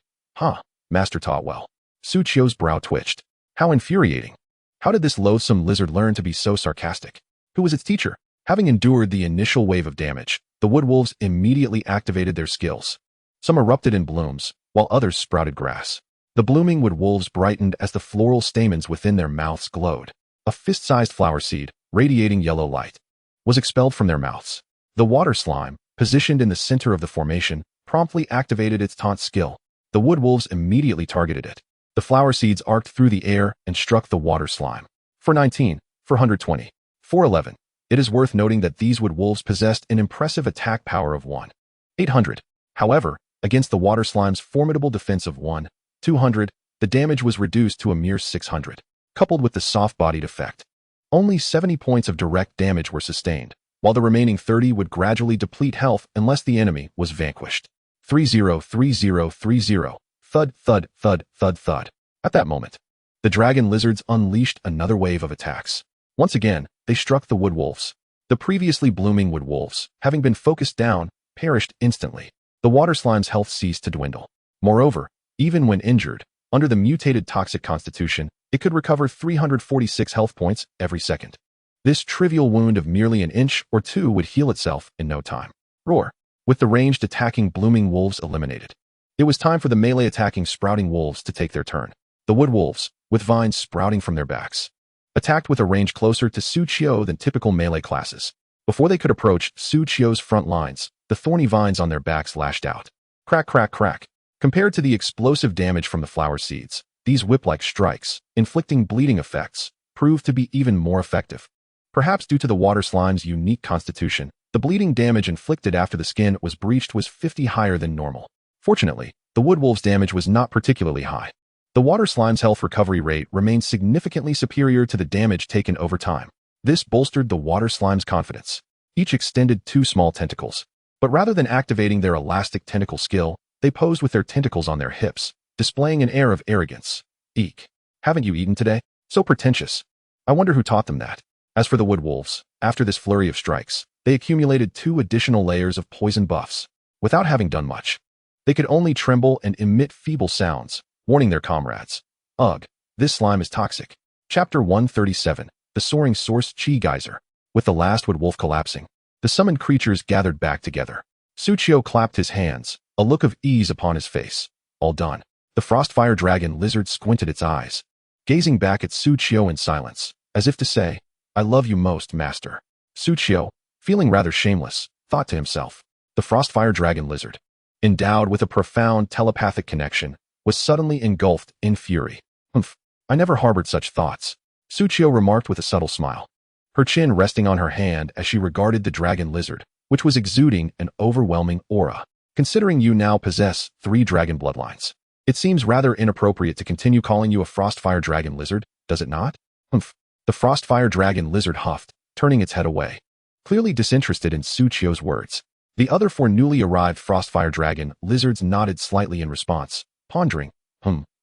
Master taught well. Suchio's brow twitched. How infuriating. How did this loathsome lizard learn to be so sarcastic? Who was its teacher? Having endured the initial wave of damage, the wood wolves immediately activated their skills. Some erupted in blooms, while others sprouted grass. The blooming wood wolves brightened as the floral stamens within their mouths glowed. A fist-sized flower seed, radiating yellow light, was expelled from their mouths. The water slime, positioned in the center of the formation, promptly activated its taunt skill. The wood wolves immediately targeted it. The flower seeds arced through the air and struck the water slime. For 19, for 120, for 11. It is worth noting that these wood wolves possessed an impressive attack power of 1,800. However, against the water slime's formidable defense of 1,200, the damage was reduced to a mere 600. Coupled with the soft-bodied effect, only 70 points of direct damage were sustained, while the remaining 30 would gradually deplete health unless the enemy was vanquished. 30-30-30. Thud, thud, thud, thud, thud. At that moment, the dragon lizards unleashed another wave of attacks. Once again, they struck the wood wolves. The previously blooming wood wolves, having been focused down, perished instantly. The water slime's health ceased to dwindle. Moreover, even when injured, under the mutated toxic constitution, it could recover 346 health points every second. This trivial wound of merely an inch or two would heal itself in no time. Roar. With the ranged attacking blooming wolves eliminated, it was time for the melee attacking sprouting wolves to take their turn. The wood wolves, with vines sprouting from their backs, attacked with a range closer to Suchio than typical melee classes. Before they could approach Suchio's front lines, the thorny vines on their backs lashed out. Crack, crack, crack. Compared to the explosive damage from the flower seeds, these whip-like strikes, inflicting bleeding effects, proved to be even more effective. Perhaps due to the water slime's unique constitution, the bleeding damage inflicted after the skin was breached was 50 higher than normal. Fortunately, the wood wolf's damage was not particularly high. The water slime's health recovery rate remained significantly superior to the damage taken over time. This bolstered the water slime's confidence. Each extended 2 small tentacles, But rather than activating their elastic tentacle skill, they posed with their tentacles on their hips, displaying an air of arrogance. Eek. Haven't you eaten today? So pretentious. I wonder who taught them that. As for the wood wolves, after this flurry of strikes, they accumulated 2 additional layers of poison buffs. Without having done much, they could only tremble and emit feeble sounds, warning their comrades. Ugh, this slime is toxic. Chapter 137, The Soaring Source Chi Geyser. With the last wood wolf collapsing, the summoned creatures gathered back together. Suchio clapped his hands, a look of ease upon his face. All done. The Frostfire Dragon Lizard squinted its eyes, gazing back at Suchio in silence, as if to say, I love you most, master. Suchio, feeling rather shameless, thought to himself. The Frostfire Dragon Lizard, endowed with a profound telepathic connection, was suddenly engulfed in fury. Humph, I never harbored such thoughts, Suchio remarked with a subtle smile, her chin resting on her hand as she regarded the dragon lizard, which was exuding an overwhelming aura. Considering you now possess 3 dragon bloodlines, it seems rather inappropriate to continue calling you a Frostfire Dragon Lizard, does it not? Humph. The Frostfire Dragon Lizard huffed, turning its head away, clearly disinterested in Suchio's words. The other 4 newly arrived Frostfire Dragon Lizards nodded slightly in response, pondering,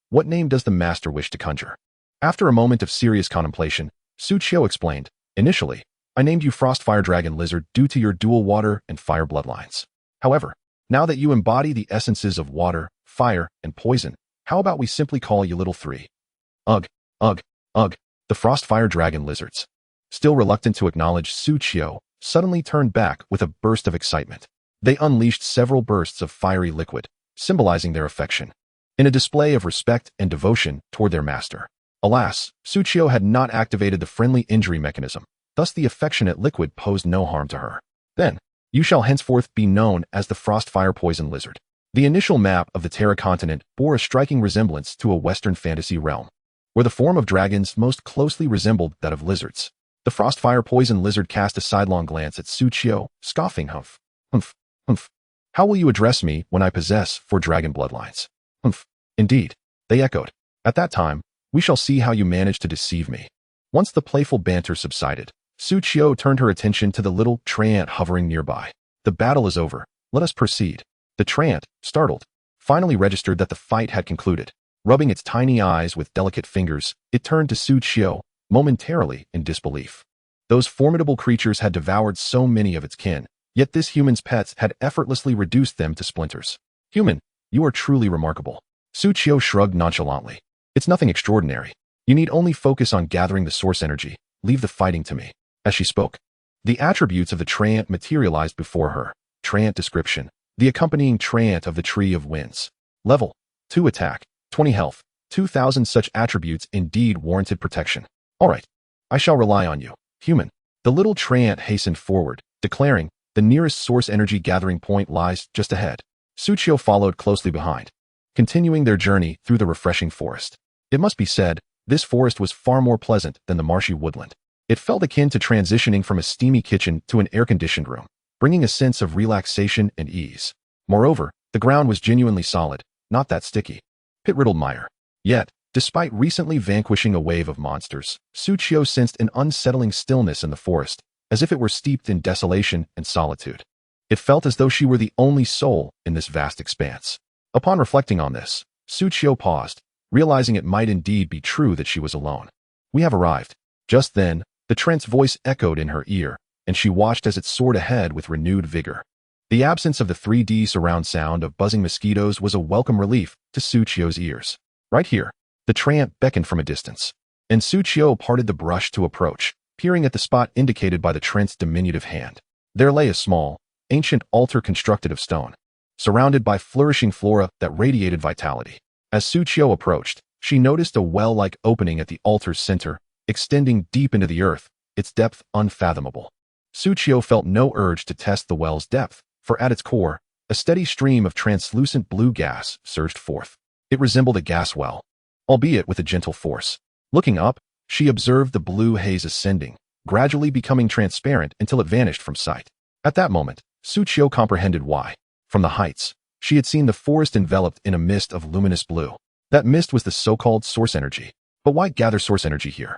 what name does the master wish to conjure? After a moment of serious contemplation, Suchio explained, initially, I named you Frostfire Dragon Lizard due to your dual water and fire bloodlines. However, now that you embody the essences of water, fire, and poison, how about we simply call you Little 3? Ugh, ugh, ugh. The Frostfire Dragon Lizards, still reluctant to acknowledge Suchio, suddenly turned back with a burst of excitement. They unleashed several bursts of fiery liquid, symbolizing their affection, in a display of respect and devotion toward their master. Alas, Suchio had not activated the friendly injury mechanism, thus the affectionate liquid posed no harm to her. Then, you shall henceforth be known as the Frostfire Poison Lizard. The initial map of the Terra continent bore a striking resemblance to a Western fantasy realm, where the form of dragons most closely resembled that of lizards. The Frostfire Poison Lizard cast a sidelong glance at Suchio, scoffing, humph, humph, humph. How will you address me when I possess 4 dragon bloodlines? Humph. Indeed, they echoed. At that time, we shall see how you manage to deceive me. Once the playful banter subsided, Suchio turned her attention to the little treant hovering nearby. The battle is over. Let us proceed. The treant, startled, finally registered that the fight had concluded. Rubbing its tiny eyes with delicate fingers, it turned to Suchio, momentarily in disbelief. Those formidable creatures had devoured so many of its kin, yet this human's pets had effortlessly reduced them to splinters. Human, you are truly remarkable. Suchio shrugged nonchalantly. It's nothing extraordinary. You need only focus on gathering the source energy. Leave the fighting to me. As she spoke, the attributes of the treant materialized before her. Treant description. The accompanying treant of the Tree of Winds. Level 2 attack, 20 health, 2,000. Such attributes indeed warranted protection. All right, I shall rely on you, human. The little treant hastened forward, declaring, the nearest source energy gathering point lies just ahead. Suchio followed closely behind, continuing their journey through the refreshing forest. It must be said, this forest was far more pleasant than the marshy woodland. It felt akin to transitioning from a steamy kitchen to an air-conditioned room, bringing a sense of relaxation and ease. Moreover, the ground was genuinely solid, not that sticky, pit-riddled mire. Yet, despite recently vanquishing a wave of monsters, Suchio sensed an unsettling stillness in the forest, as if it were steeped in desolation and solitude. It felt as though she were the only soul in this vast expanse. Upon reflecting on this, Suchio paused, realizing it might indeed be true that she was alone. We have arrived. Just then, the treant's voice echoed in her ear, and she watched as it soared ahead with renewed vigor. The absence of the 3D surround sound of buzzing mosquitoes was a welcome relief to Suchio's ears. Right here, the treant beckoned from a distance, and Suchio parted the brush to approach, peering at the spot indicated by the treant's diminutive hand. There lay a small, ancient altar constructed of stone, surrounded by flourishing flora that radiated vitality. As Suchio approached, she noticed a well-like opening at the altar's center, extending deep into the earth, its depth unfathomable. Suchio felt no urge to test the well's depth, for at its core, a steady stream of translucent blue gas surged forth. It resembled a gas well, albeit with a gentle force. Looking up, she observed the blue haze ascending, gradually becoming transparent until it vanished from sight. At that moment, Suchio comprehended why. From the heights, she had seen the forest enveloped in a mist of luminous blue. That mist was the so-called source energy. But why gather source energy here?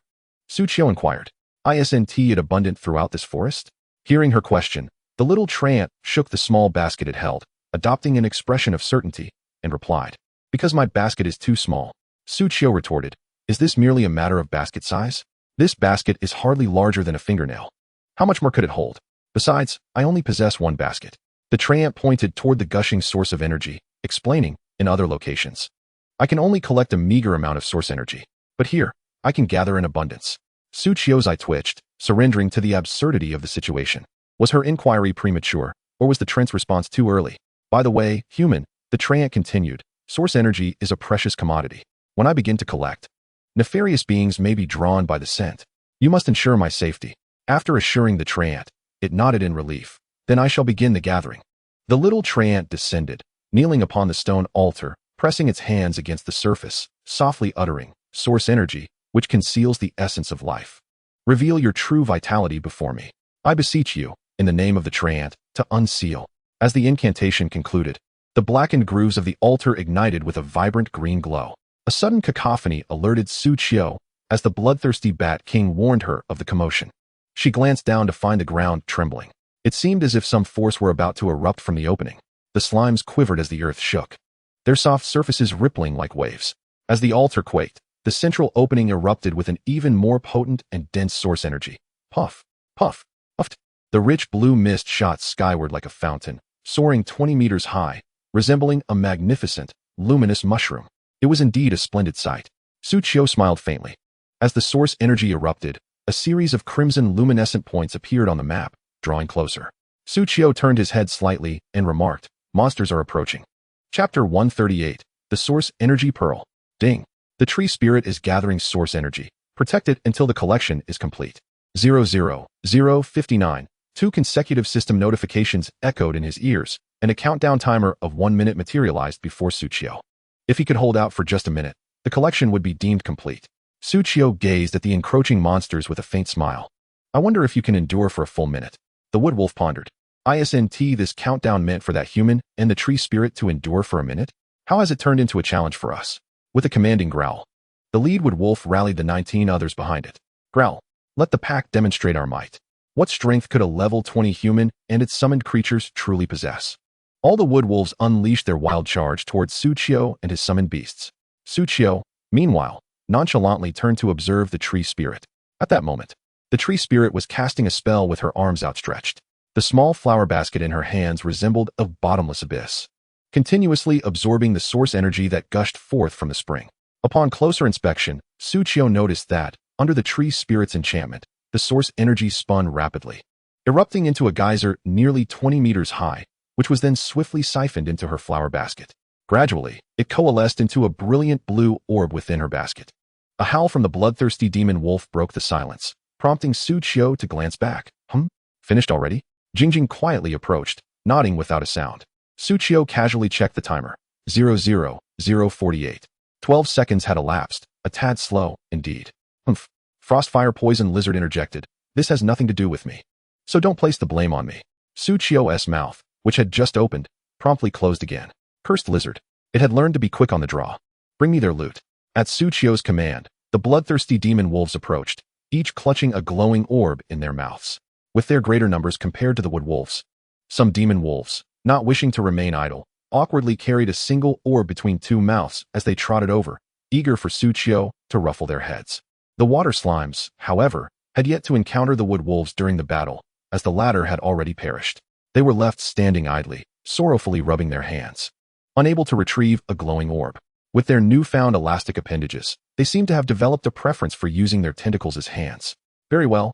Suchio inquired. Isn't it abundant throughout this forest? Hearing her question, The little treant shook the small basket it held, adopting an expression of certainty, and replied, "Because my basket is too small." Suchio retorted, "Is this merely a matter of basket size? This basket is hardly larger than a fingernail. How much more could it hold? Besides, I only possess one basket." The treant pointed toward the gushing source of energy, explaining, "In other locations, I can only collect a meager amount of source energy. But here, I can gather in abundance." Suchio's eye twitched, surrendering to the absurdity of the situation. Was her inquiry premature, or was the treant's response too early? "By the way, human," the treant continued, "source energy is a precious commodity. When I begin to collect, nefarious beings may be drawn by the scent. You must ensure my safety." After assuring the treant, it nodded in relief. "Then I shall begin the gathering." The little treant descended, kneeling upon the stone altar, pressing its hands against the surface, softly uttering, "Source energy, which conceals the essence of life. Reveal your true vitality before me. I beseech you, in the name of the treant, to unseal." As the incantation concluded, the blackened grooves of the altar ignited with a vibrant green glow. A sudden cacophony alerted Suchio as the bloodthirsty Bat King warned her of the commotion. She glanced down to find the ground trembling. It seemed as if some force were about to erupt from the opening. The slimes quivered as the earth shook, their soft surfaces rippling like waves. As the altar quaked, the central opening erupted with an even more potent and dense source energy. Puff, puff, puffed. The rich blue mist shot skyward like a fountain, soaring 20 meters high, resembling a magnificent, luminous mushroom. It was indeed a splendid sight. Suchio smiled faintly. As the source energy erupted, a series of crimson luminescent points appeared on the map, drawing closer. Suchio turned his head slightly and remarked, "Monsters are approaching." Chapter 138, The Source Energy Pearl. Ding. The tree spirit is gathering source energy. Protect it until the collection is complete. 00:59. Two consecutive system notifications echoed in his ears, and a countdown timer of 1 minute materialized before Suchio. If he could hold out for just a minute, the collection would be deemed complete. Suchio gazed at the encroaching monsters with a faint smile. "I wonder if you can endure for a full minute." The woodwolf pondered. "Isn't this countdown meant for that human and the tree spirit to endure for a minute? How has it turned into a challenge for us?" With a commanding growl, the lead woodwolf rallied the 19 others behind it. "Growl, let the pack demonstrate our might. What strength could a level 20 human and its summoned creatures truly possess?" All the woodwolves unleashed their wild charge towards Suchio and his summoned beasts. Suchio, meanwhile, nonchalantly turned to observe the tree spirit. At that moment, the tree spirit was casting a spell with her arms outstretched. The small flower basket in her hands resembled a bottomless abyss, continuously absorbing the source energy that gushed forth from the spring. Upon closer inspection, Suchio noticed that, under the tree spirit's enchantment, the source energy spun rapidly, erupting into a geyser nearly 20 meters high, which was then swiftly siphoned into her flower basket. Gradually, it coalesced into a brilliant blue orb within her basket. A howl from the bloodthirsty demon wolf broke the silence, prompting Suchio to glance back. Finished already?" Jingjing quietly approached, nodding without a sound. Suchio casually checked the timer. 00:48. 12 seconds had elapsed, a tad slow, indeed. Frostfire Poison Lizard interjected. "This has nothing to do with me, so don't place the blame on me." Suchio's mouth, which had just opened, promptly closed again. Cursed lizard. It had learned to be quick on the draw. "Bring me their loot." At Suchio's command, the bloodthirsty demon wolves approached, each clutching a glowing orb in their mouths. With their greater numbers compared to the woodwolves, some demon wolves, not wishing to remain idle, awkwardly carried a single orb between two mouths as they trotted over, eager for Suchio to ruffle their heads. The water slimes, however, had yet to encounter the woodwolves during the battle, as the latter had already perished. They were left standing idly, sorrowfully rubbing their hands, unable to retrieve a glowing orb. With their newfound elastic appendages, they seemed to have developed a preference for using their tentacles as hands. Very well,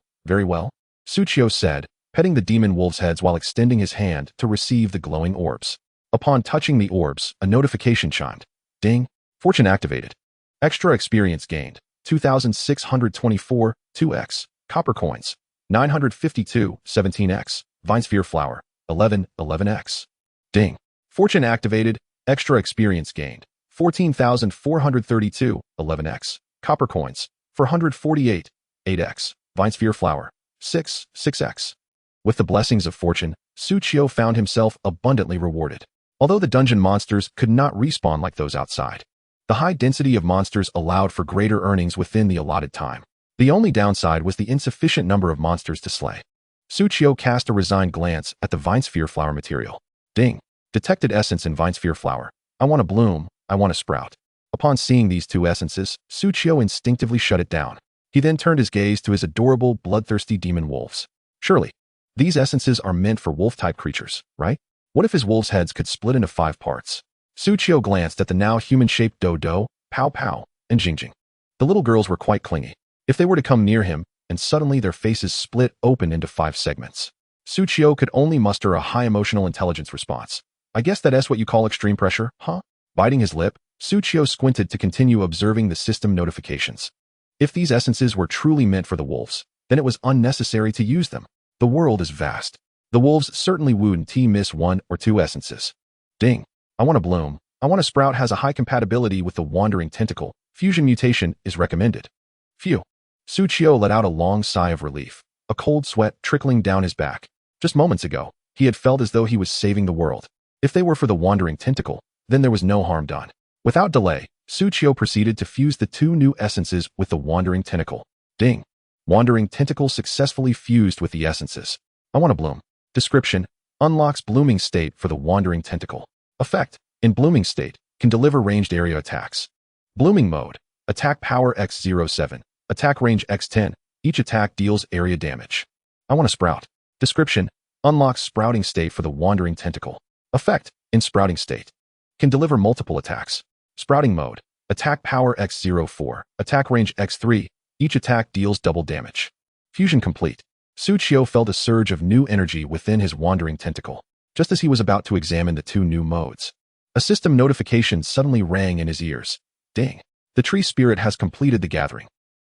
Suchio said, petting the demon wolves' heads while extending his hand to receive the glowing orbs. Upon touching the orbs, a notification chimed. Ding. Fortune activated. Extra experience gained. 2,624, 2x. Copper coins. 952, 17x. Vine sphere flower. 11x. Ding. Fortune activated. Extra experience gained. 14,432, 11x. Copper coins. 448, 8x. Vine sphere flower. 6x. With the blessings of fortune, Suchio found himself abundantly rewarded. Although the dungeon monsters could not respawn like those outside, the high density of monsters allowed for greater earnings within the allotted time. The only downside was the insufficient number of monsters to slay. Suchio cast a resigned glance at the vine sphere flower material. Ding. Detected essence in vine sphere flower. I want to bloom, I want to sprout. Upon seeing these two essences, Suchio instinctively shut it down. He then turned his gaze to his adorable, bloodthirsty demon wolves. Surely, these essences are meant for wolf-type creatures, right? What if his wolves' heads could split into 5 parts? Suchio glanced at the now human-shaped Dodo, Pow Pow, and Jingjing. The little girls were quite clingy. If they were to come near him, and suddenly their faces split open into 5 segments. Suchio could only muster a high emotional intelligence response. I guess that's what you call extreme pressure, huh? Biting his lip, Suchio squinted to continue observing the system notifications. If these essences were truly meant for the wolves, then it was unnecessary to use them. The world is vast. The wolves certainly wouldn't miss 1 or 2 essences. Ding. I want to bloom. I want to sprout has a high compatibility with the wandering tentacle. Fusion mutation is recommended. Phew. Suchio let out a long sigh of relief, a cold sweat trickling down his back. Just moments ago, he had felt as though he was saving the world. If they were for the wandering tentacle, then there was no harm done. Without delay, Suchio proceeded to fuse the 2 new essences with the wandering tentacle. Ding. Wandering tentacle successfully fused with the essences. I want to bloom. Description: unlocks blooming state for the wandering tentacle. Effect: in blooming state, can deliver ranged area attacks. Blooming mode: attack power x07, attack range x10, each attack deals area damage. I want to sprout. Description: unlocks sprouting state for the wandering tentacle. Effect: in sprouting state, can deliver multiple attacks. Sprouting mode: attack power x04, attack range x3, each attack deals double damage. Fusion complete. Suchio felt a surge of new energy within his wandering tentacle. Just as he was about to examine the 2 new modes, a system notification suddenly rang in his ears. Ding. The tree spirit has completed the gathering.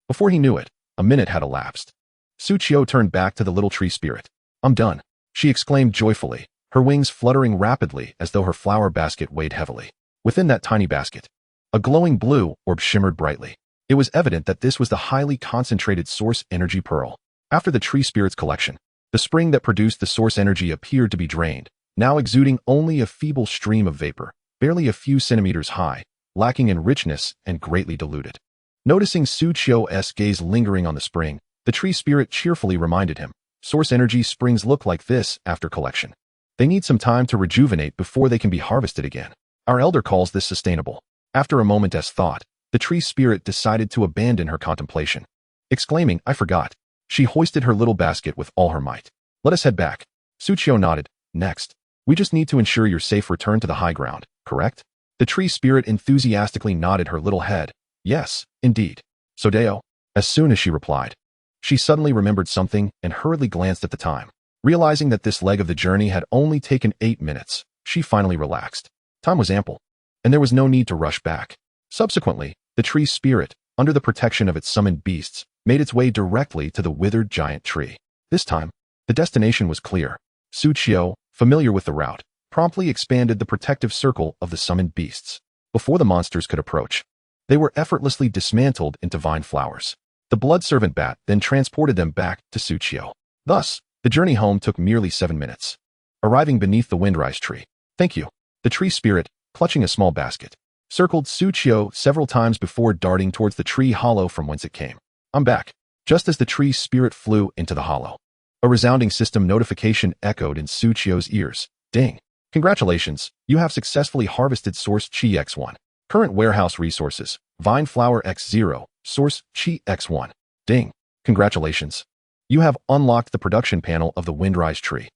Before he knew it, a minute had elapsed. Suchio turned back to the little tree spirit. I'm done, she exclaimed joyfully, her wings fluttering rapidly as though her flower basket weighed heavily. Within that tiny basket, a glowing blue orb shimmered brightly. It was evident that this was the highly concentrated source energy pearl. After the tree spirit's collection, the spring that produced the source energy appeared to be drained, now exuding only a feeble stream of vapor, barely a few centimeters high, lacking in richness and greatly diluted. Noticing Suchio's gaze lingering on the spring, the tree spirit cheerfully reminded him, source energy springs look like this after collection. They need some time to rejuvenate before they can be harvested again. Our elder calls this sustainable. After a moment's thought, the tree spirit decided to abandon her contemplation. Exclaiming, I forgot. She hoisted her little basket with all her might. Let us head back. Suchio nodded. Next, we just need to ensure your safe return to the high ground, correct? The tree spirit enthusiastically nodded her little head. Yes, indeed. Sodeo. As soon as she replied, she suddenly remembered something and hurriedly glanced at the time. Realizing that this leg of the journey had only taken 8 minutes, she finally relaxed. Time was ample, and there was no need to rush back. Subsequently, the tree spirit, under the protection of its summoned beasts, made its way directly to the withered giant tree. This time, the destination was clear. Suchio, familiar with the route, promptly expanded the protective circle of the summoned beasts. Before the monsters could approach, they were effortlessly dismantled into vine flowers. The blood servant bat then transported them back to Suchio. Thus, the journey home took merely 7 minutes. Arriving beneath the windrise tree. Thank you. The tree spirit, clutching a small basket, circled Suchio several times before darting towards the tree hollow from whence it came. I'm back. Just as the tree spirit flew into the hollow, a resounding system notification echoed in Suchio's ears. Ding. Congratulations, you have successfully harvested Source Chi X1. Current warehouse resources, Vine Flower X0, Source Chi X1. Ding. Congratulations. You have unlocked the production panel of the Windrise tree.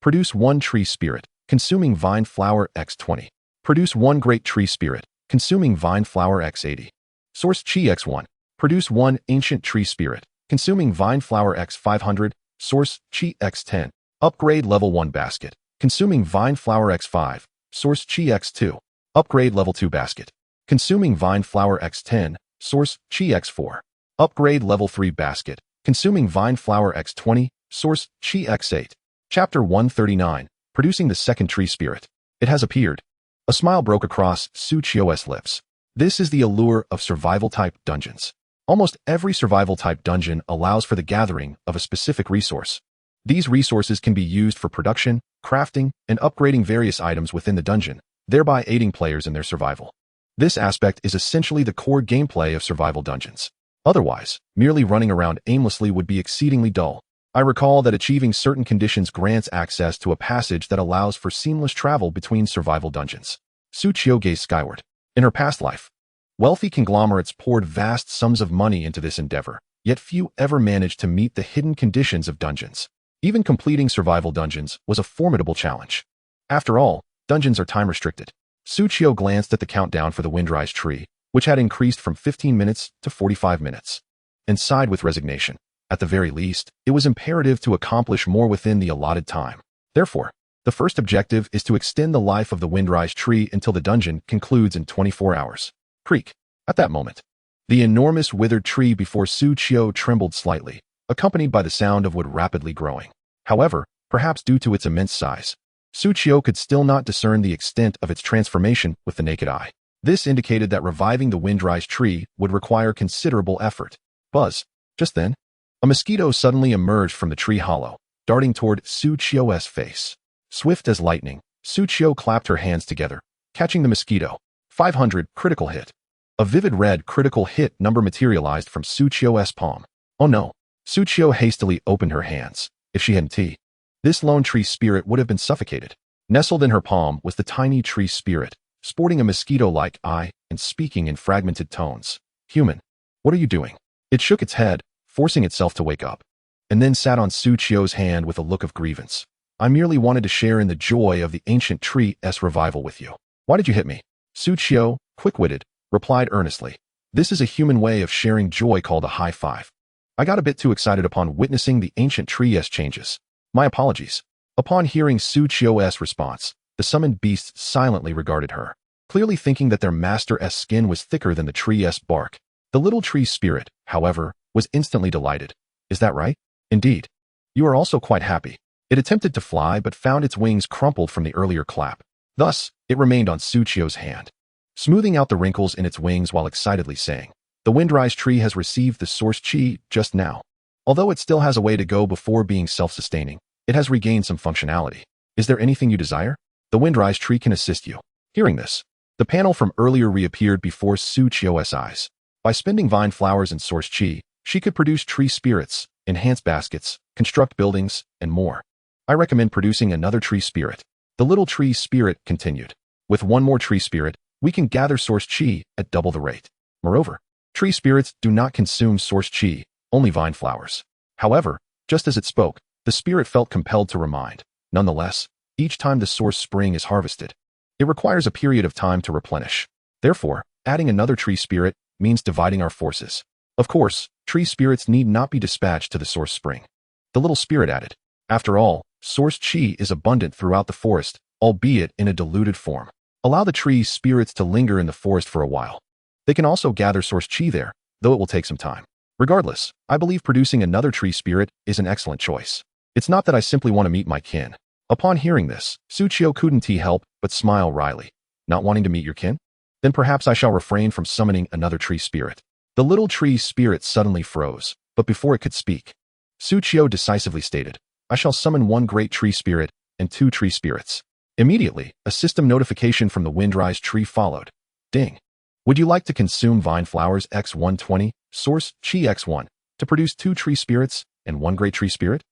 Produce 1 tree spirit, consuming Vine Flower X20. Produce 1 great tree spirit, consuming Vine Flower X80. Source Chi X1. Produce 1 ancient tree spirit, consuming Vine Flower X500. Source Chi X10. Upgrade level 1 basket, consuming Vine Flower X5. Source Chi X2. Upgrade level 2 basket, consuming Vine Flower X10. Source Chi X4. Upgrade level 3 basket, consuming Vine Flower X20. Source Chi X8. Chapter 139. Producing the second tree spirit. It has appeared. A smile broke across Suchio's lips. This is the allure of survival-type dungeons. Almost every survival-type dungeon allows for the gathering of a specific resource. These resources can be used for production, crafting, and upgrading various items within the dungeon, thereby aiding players in their survival. This aspect is essentially the core gameplay of survival dungeons. Otherwise, merely running around aimlessly would be exceedingly dull. I recall that achieving certain conditions grants access to a passage that allows for seamless travel between survival dungeons. Suchio gazed skyward. In her past life, wealthy conglomerates poured vast sums of money into this endeavor, yet few ever managed to meet the hidden conditions of dungeons. Even completing survival dungeons was a formidable challenge. After all, dungeons are time-restricted. Suchio glanced at the countdown for the Windrise tree, which had increased from 15 minutes to 45 minutes, and sighed with resignation. At the very least, it was imperative to accomplish more within the allotted time. Therefore, the first objective is to extend the life of the Windrise tree until the dungeon concludes in 24 hours. Creak. At that moment, the enormous withered tree before Suchio trembled slightly, accompanied by the sound of wood rapidly growing. However, perhaps due to its immense size, Suchio could still not discern the extent of its transformation with the naked eye. This indicated that reviving the Windrise tree would require considerable effort. Buzz. Just then, a mosquito suddenly emerged from the tree hollow, darting toward Suchio's face. Swift as lightning, Suchio clapped her hands together, catching the mosquito. 500 critical hit. A vivid red critical hit number materialized from Suchio's palm. Oh no. Suchio hastily opened her hands. If she hadn't, this lone tree spirit would have been suffocated. Nestled in her palm was the tiny tree spirit, sporting a mosquito-like eye and speaking in fragmented tones. Human, what are you doing? It shook its head, forcing itself to wake up, and then sat on Suchio's hand with a look of grievance. I merely wanted to share in the joy of the ancient tree's revival with you. Why did you hit me? Suchio, quick-witted, replied earnestly. This is a human way of sharing joy called a high five. I got a bit too excited upon witnessing the ancient tree's changes. My apologies. Upon hearing Suchio's response, the summoned beasts silently regarded her, clearly thinking that their master's skin was thicker than the tree's bark. The little tree spirit, however, was instantly delighted. Is that right? Indeed. You are also quite happy. It attempted to fly but found its wings crumpled from the earlier clap. Thus, it remained on Suchio's hand, smoothing out the wrinkles in its wings while excitedly saying, the Windrise tree has received the source chi just now. Although it still has a way to go before being self-sustaining, it has regained some functionality. Is there anything you desire? The Windrise tree can assist you. Hearing this, the panel from earlier reappeared before Suchio's eyes. By spending vine flowers and source chi, she could produce tree spirits, enhance baskets, construct buildings, and more. I recommend producing another tree spirit. The little tree spirit continued. With one more tree spirit, we can gather source chi at double the rate. Moreover, tree spirits do not consume source chi, only vine flowers. However, just as it spoke, the spirit felt compelled to remind. Nonetheless, each time the source spring is harvested, it requires a period of time to replenish. Therefore, adding another tree spirit means dividing our forces. Of course, tree spirits need not be dispatched to the source spring. The little spirit added. After all, source chi is abundant throughout the forest, albeit in a diluted form. Allow the tree spirits to linger in the forest for a while. They can also gather source chi there, though it will take some time. Regardless, I believe producing another tree spirit is an excellent choice. It's not that I simply want to meet my kin. Upon hearing this, Suchio couldn't help but smile wryly. Not wanting to meet your kin? Then perhaps I shall refrain from summoning another tree spirit. The little tree spirit suddenly froze, but before it could speak, Suchio decisively stated, I shall summon one great tree spirit and two tree spirits. Immediately, a system notification from the Windrise tree followed. Ding. Would you like to consume vine flowers X120, source chi X1, to produce two tree spirits and one great tree spirit?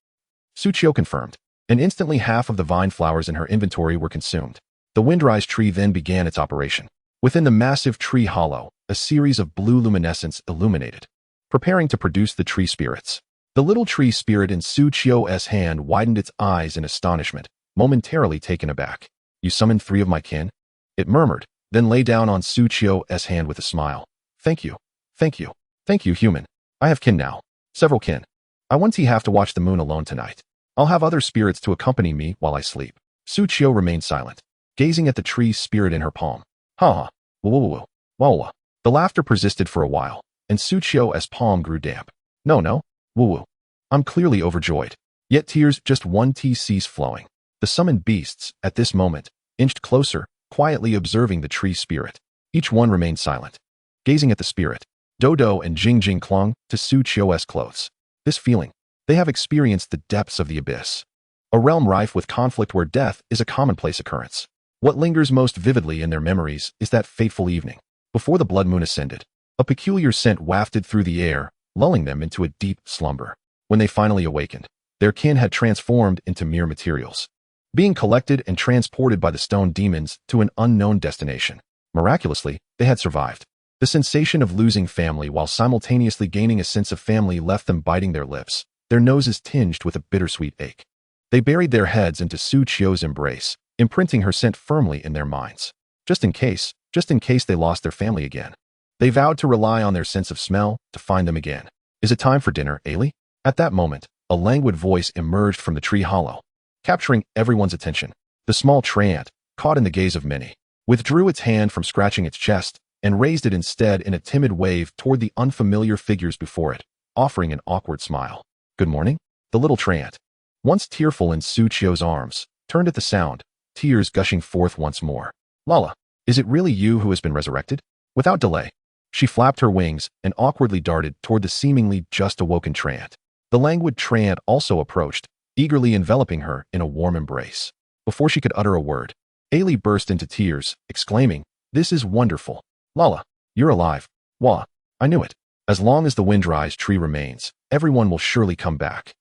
Suchio confirmed, and instantly half of the vine flowers in her inventory were consumed. The Windrise tree then began its operation. Within the massive tree hollow, a series of blue luminescence illuminated, preparing to produce the tree spirits. The little tree spirit in Suchio's hand widened its eyes in astonishment, momentarily taken aback. You summoned 3 of my kin? It murmured, then lay down on Suchio's hand with a smile. Thank you. Thank you. Thank you, human. I have kin now. Several kin. I won't have to watch the moon alone tonight. I'll have other spirits to accompany me while I sleep. Suchio remained silent, gazing at the tree spirit in her palm. Ha ha. Woo woo woo. The laughter persisted for a while, and Suchio's palm grew damp. No. Woo. I'm clearly overjoyed. Yet tears just one ceased flowing. The summoned beasts, at this moment, inched closer, quietly observing the tree spirit. Each one remained silent, gazing at the spirit. Dodo and Jingjing clung to Suchio's clothes. This feeling, they have experienced the depths of the abyss. A realm rife with conflict where death is a commonplace occurrence. What lingers most vividly in their memories is that fateful evening, before the blood moon ascended. A peculiar scent wafted through the air, lulling them into a deep slumber. When they finally awakened, Their kin had transformed into mere materials, being collected and transported by the stone demons to an unknown destination. Miraculously, they had survived. The sensation of losing family while simultaneously gaining a sense of family left them biting their lips, their noses tinged with a bittersweet ache. They buried their heads into Su Qiu's embrace, imprinting her scent firmly in their minds. Just in case they lost their family again. They vowed to rely on their sense of smell to find them again. Is it time for dinner, Ailey? At that moment, a languid voice emerged from the tree hollow, capturing everyone's attention. The small treant, caught in the gaze of many, withdrew its hand from scratching its chest and raised it instead in a timid wave toward the unfamiliar figures before it, offering an awkward smile. Good morning? The little treant, once tearful in Su Qiu's arms, turned at the sound, tears gushing forth once more. Lala, is it really you who has been resurrected? Without delay, she flapped her wings and awkwardly darted toward the seemingly just awoken treant. The languid treant also approached, eagerly enveloping her in a warm embrace. Before she could utter a word, Ailey burst into tears, exclaiming, "This is wonderful. Lala, you're alive. Wah, I knew it. As long as the Windrise tree remains, everyone will surely come back."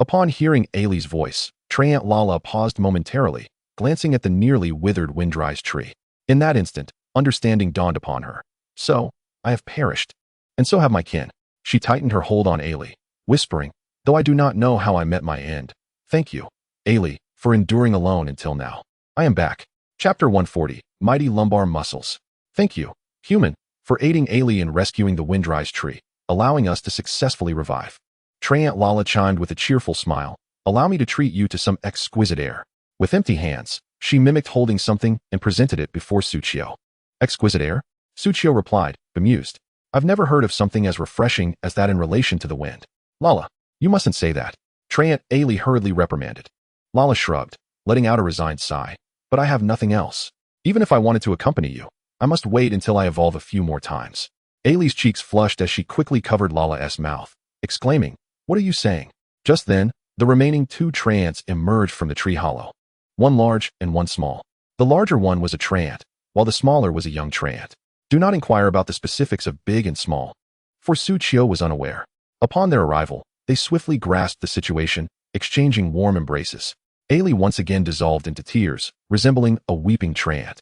Upon hearing Ailey's voice, treant Lala paused momentarily, glancing at the nearly withered Windrise tree. In that instant, understanding dawned upon her. So, I have perished. And so have my kin. She tightened her hold on Ailey, whispering, "Though I do not know how I met my end. Thank you, Ailey, for enduring alone until now. I am back." Chapter 140, Mighty Lumbar Muscles. Thank you, human, for aiding Ailey in rescuing the Windrise tree, allowing us to successfully revive. Treant Lala chimed with a cheerful smile. Allow me to treat you to some exquisite air. With empty hands, she mimicked holding something and presented it before Su Qiu. Exquisite air? Su Qiu replied, bemused. I've never heard of something as refreshing as that in relation to the wind. Lala, you mustn't say that. Treant Ailey hurriedly reprimanded. Lala shrugged, letting out a resigned sigh. But I have nothing else. Even if I wanted to accompany you, I must wait until I evolve a few more times. Ailey's cheeks flushed as she quickly covered Lala's mouth, exclaiming, What are you saying? Just then, the remaining two treants emerged from the tree hollow. One large and one small. The larger one was a treant, while the smaller was a young treant. Do not inquire about the specifics of big and small, for Su Qiu was unaware. Upon their arrival, they swiftly grasped the situation, exchanging warm embraces. Ailey once again dissolved into tears, resembling a weeping treant.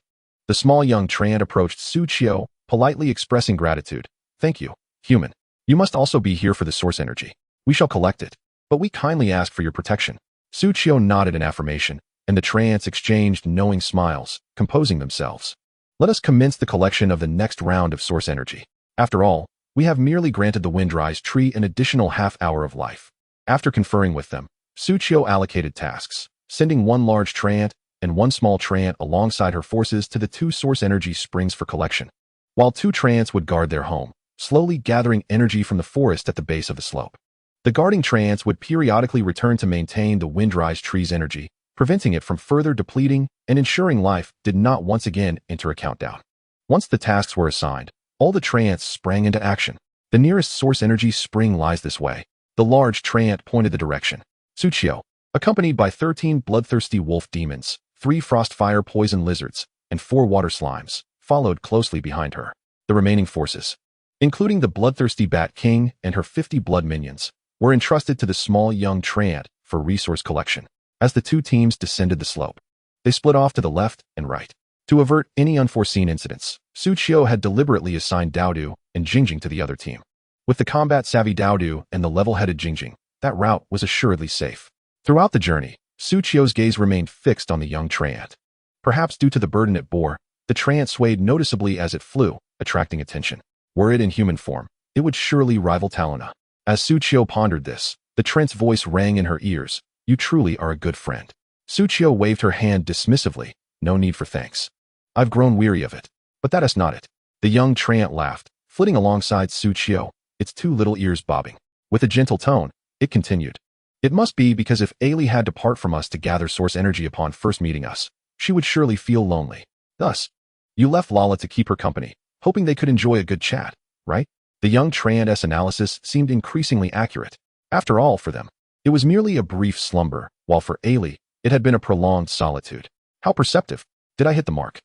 The small young treant approached Su Qiu, politely expressing gratitude. Thank you, human. You must also be here for the source energy. We shall collect it, but we kindly ask for your protection. Su Qiu nodded in affirmation, and the treants exchanged knowing smiles, composing themselves. Let us commence the collection of the next round of source energy. After all, we have merely granted the Windrise tree an additional half-hour of life. After conferring with them, Su Qiu allocated tasks, sending one large treant and one small treant alongside her forces to the two source energy springs for collection, while two treants would guard their home, slowly gathering energy from the forest at the base of the slope. The guarding treants would periodically return to maintain the Windrise tree's energy, preventing it from further depleting and ensuring life did not once again enter a countdown. Once the tasks were assigned, all the treants sprang into action. The nearest source energy spring lies this way. The large treant pointed the direction. Su Qiu, accompanied by 13 bloodthirsty wolf demons, 3 frost-fire poison lizards, and 4 water slimes, followed closely behind her. The remaining forces, including the bloodthirsty Bat King and her 50 blood minions, were entrusted to the small young treant for resource collection. As the two teams descended the slope, they split off to the left and right. To avert any unforeseen incidents, Su Qiu had deliberately assigned Daodu and Jingjing to the other team. With the combat-savvy Daodu and the level-headed Jingjing, that route was assuredly safe. Throughout the journey, Su Qiu's gaze remained fixed on the young treant. Perhaps due to the burden it bore, the treant swayed noticeably as it flew, attracting attention. Were it in human form, it would surely rival Talona. As Su Qiu pondered this, the treant's voice rang in her ears. You truly are a good friend. Su Qiu waved her hand dismissively. No need for thanks. I've grown weary of it. But that is not it. The young treant laughed, flitting alongside Su Qiu, its 2 little ears bobbing. With a gentle tone, it continued. It must be because if Ailey had to part from us to gather source energy upon first meeting us, she would surely feel lonely. Thus, you left Lala to keep her company, hoping they could enjoy a good chat, right? The young treant's analysis seemed increasingly accurate. After all, for them, it was merely a brief slumber, while for Ailey, it had been a prolonged solitude. How perceptive. Did I hit the mark?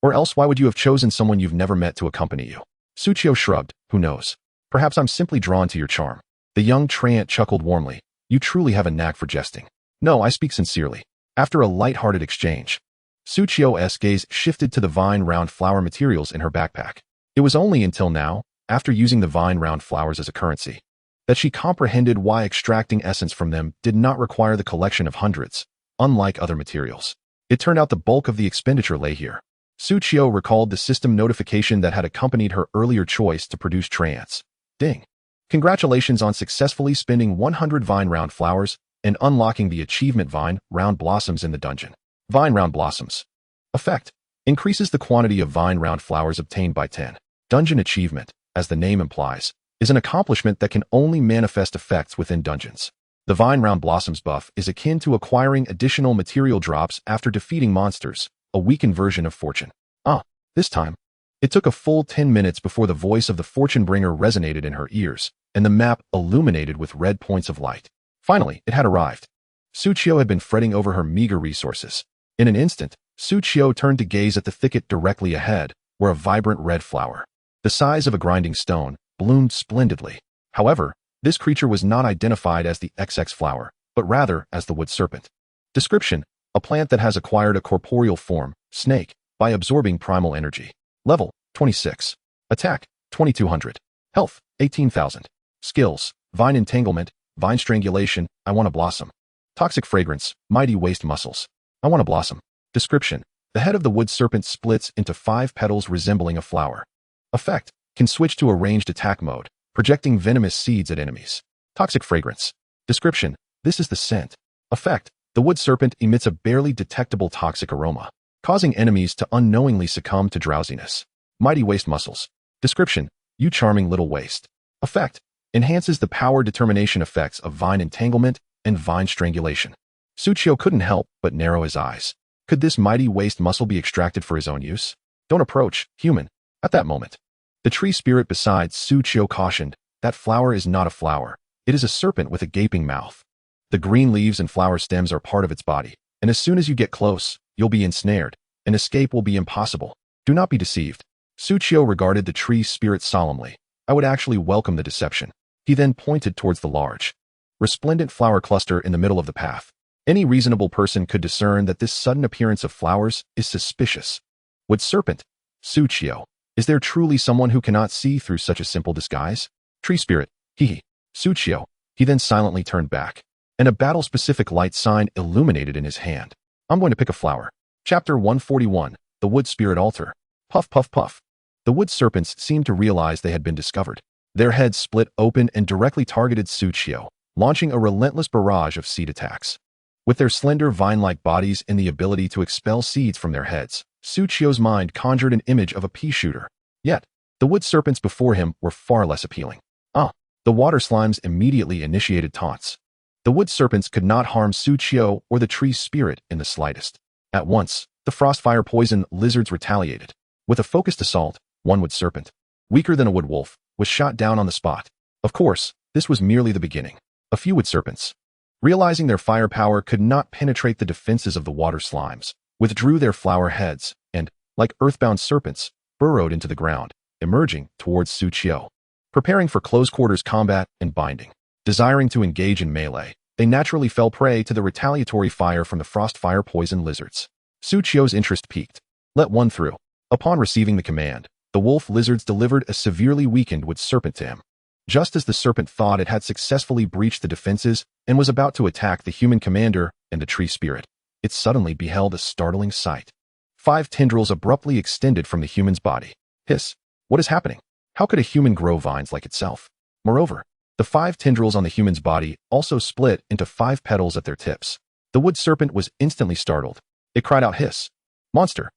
Or else why would you have chosen someone you've never met to accompany you? Su Qiu shrugged. Who knows? Perhaps I'm simply drawn to your charm. The young treant chuckled warmly. You truly have a knack for jesting. No, I speak sincerely. After a light-hearted exchange, Suchio's gaze shifted to the vine-round flower materials in her backpack. It was only until now, after using the vine-round flowers as a currency, that she comprehended why extracting essence from them did not require the collection of hundreds, unlike other materials. It turned out the bulk of the expenditure lay here. Suchio recalled the system notification that had accompanied her earlier choice to produce trance. Ding. Congratulations on successfully spending 100 vine-round flowers and unlocking the achievement vine-round blossoms in the dungeon. Vine-round blossoms. Effect. Increases the quantity of vine-round flowers obtained by 10. Dungeon achievement, as the name implies, is an accomplishment that can only manifest effects within dungeons. The vine-round blossoms buff is akin to acquiring additional material drops after defeating monsters, a weakened version of fortune. This time, it took a full 10 minutes before the voice of the fortune bringer resonated in her ears, and the map illuminated with red points of light. Finally, it had arrived. Suchio had been fretting over her meager resources. In an instant, Suchio turned to gaze at the thicket directly ahead, where a vibrant red flower, the size of a grinding stone, bloomed splendidly. However, this creature was not identified as the XX flower, but rather as the wood serpent. Description: a plant that has acquired a corporeal form, snake, by absorbing primal energy. Level: 26. Attack: 2200. Health: 18,000. Skills: Vine Entanglement, Vine Strangulation, I Want to Blossom. Toxic Fragrance, Mighty Waste Muscles. I Want to Blossom. Description: the head of the wood serpent splits into 5 petals resembling a flower. Effect: can switch to a ranged attack mode, projecting venomous seeds at enemies. Toxic Fragrance. Description: this is the scent. Effect: the wood serpent emits a barely detectable toxic aroma, causing enemies to unknowingly succumb to drowsiness. Mighty Waste Muscles. Description: you charming little waste. Effect: enhances the power determination effects of Vine Entanglement and Vine Strangulation. Suchio couldn't help but narrow his eyes. Could this mighty waste muscle be extracted for his own use? Don't approach, human. At that moment, the tree spirit beside Suchio cautioned, that flower is not a flower. It is a serpent with a gaping mouth. The green leaves and flower stems are part of its body, and as soon as you get close, you'll be ensnared, and escape will be impossible. Do not be deceived. Suchio regarded the tree spirit solemnly. I would actually welcome the deception. He then pointed towards the large, resplendent flower cluster in the middle of the path. Any reasonable person could discern that this sudden appearance of flowers is suspicious. Wood serpent? Suchio, is there truly someone who cannot see through such a simple disguise? Tree spirit, hee. Suchio. He then silently turned back, and a battle-specific light sign illuminated in his hand. I'm going to pick a flower. Chapter 141, The Wood Spirit Altar. Puff, puff, puff. The wood serpents seemed to realize they had been discovered. Their heads split open and directly targeted Suchio, launching a relentless barrage of seed attacks. With their slender vine-like bodies and the ability to expel seeds from their heads, Suchio's mind conjured an image of a pea shooter. Yet, the wood serpents before him were far less appealing. The water slimes immediately initiated taunts. The wood serpents could not harm Suchio or the tree spirit in the slightest. At once, the frostfire poison lizards retaliated. With a focused assault, one wood serpent, weaker than a wood wolf, was shot down on the spot. Of course, this was merely the beginning. A few wood serpents, realizing their firepower could not penetrate the defenses of the water slimes, withdrew their flower heads and, like earthbound serpents, burrowed into the ground, emerging towards Suchio. Preparing for close-quarters combat and binding. Desiring to engage in melee, they naturally fell prey to the retaliatory fire from the frostfire poison lizards. Suchio's interest peaked. Let one through. Upon receiving the command, the wolf lizards delivered a severely weakened wood serpent to him. Just as the serpent thought it had successfully breached the defenses and was about to attack the human commander and the tree spirit, it suddenly beheld a startling sight. 5 tendrils abruptly extended from the human's body. Hiss. What is happening? How could a human grow vines like itself? Moreover, the 5 tendrils on the human's body also split into 5 petals at their tips. The wood serpent was instantly startled. It cried out, hiss. Monster.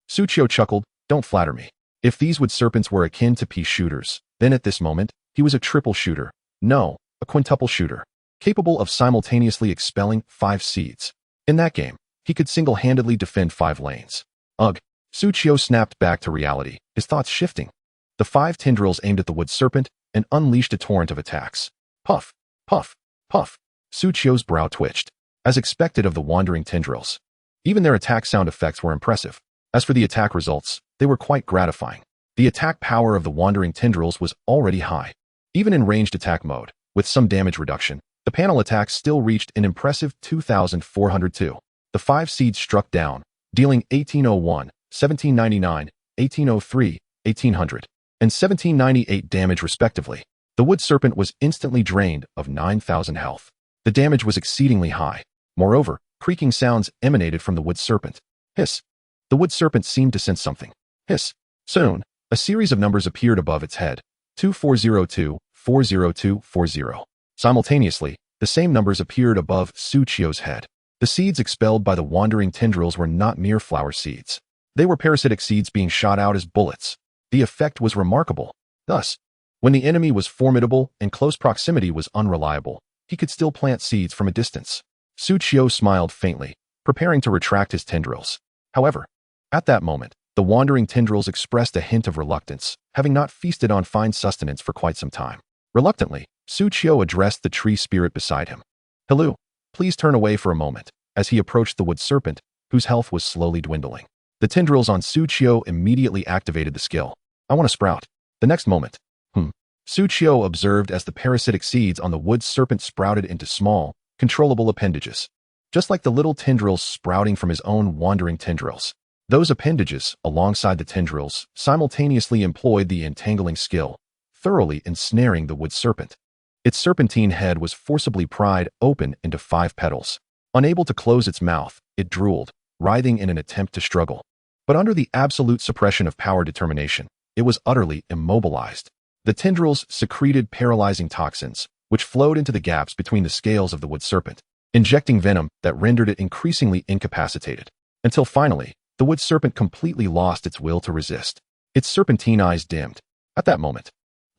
Suchio chuckled, don't flatter me. If these wood serpents were akin to pea shooters, then at this moment, he was a triple shooter. No, a quintuple shooter, capable of simultaneously expelling 5 seeds. In that game, he could single-handedly defend 5 lanes. Ugh. Suchio snapped back to reality, his thoughts shifting. The 5 tendrils aimed at the wood serpent and unleashed a torrent of attacks. Puff, puff, puff. Suchio's brow twitched, as expected of the wandering tendrils. Even their attack sound effects were impressive. As for the attack results, they were quite gratifying. The attack power of the wandering tendrils was already high. Even in ranged attack mode, with some damage reduction, The panel attack still reached an impressive 2,402. The 5 seeds struck down, dealing 1801, 1799, 1803, 1800, and 1798 damage respectively. The wood serpent was instantly drained of 9,000 health. The damage was exceedingly high. Moreover, creaking sounds emanated from the wood serpent. Hiss. The wood serpent seemed to sense something. Hiss. Soon, a series of numbers appeared above its head. 2402, 40240. Simultaneously, the same numbers appeared above Suchio's head. The seeds expelled by the wandering tendrils were not mere flower seeds. They were parasitic seeds being shot out as bullets. The effect was remarkable. Thus, when the enemy was formidable and close proximity was unreliable, he could still plant seeds from a distance. Suchio smiled faintly, preparing to retract his tendrils. However, at that moment, the wandering tendrils expressed a hint of reluctance, having not feasted on fine sustenance for quite some time. Reluctantly, Suchio addressed the tree spirit beside him. Hello, please turn away for a moment, as he approached the wood serpent, whose health was slowly dwindling. The tendrils on Suchio immediately activated the skill. I want to sprout. The next moment, Suchio observed as the parasitic seeds on the wood serpent sprouted into small, controllable appendages. Just like the little tendrils sprouting from his own wandering tendrils. Those appendages, alongside the tendrils, simultaneously employed the entangling skill, thoroughly ensnaring the wood serpent. Its serpentine head was forcibly pried open into 5 petals. Unable to close its mouth, it drooled, writhing in an attempt to struggle. But under the absolute suppression of power determination, it was utterly immobilized. The tendrils secreted paralyzing toxins, which flowed into the gaps between the scales of the wood serpent, injecting venom that rendered it increasingly incapacitated. Until finally, the wood serpent completely lost its will to resist. Its serpentine eyes dimmed. At that moment,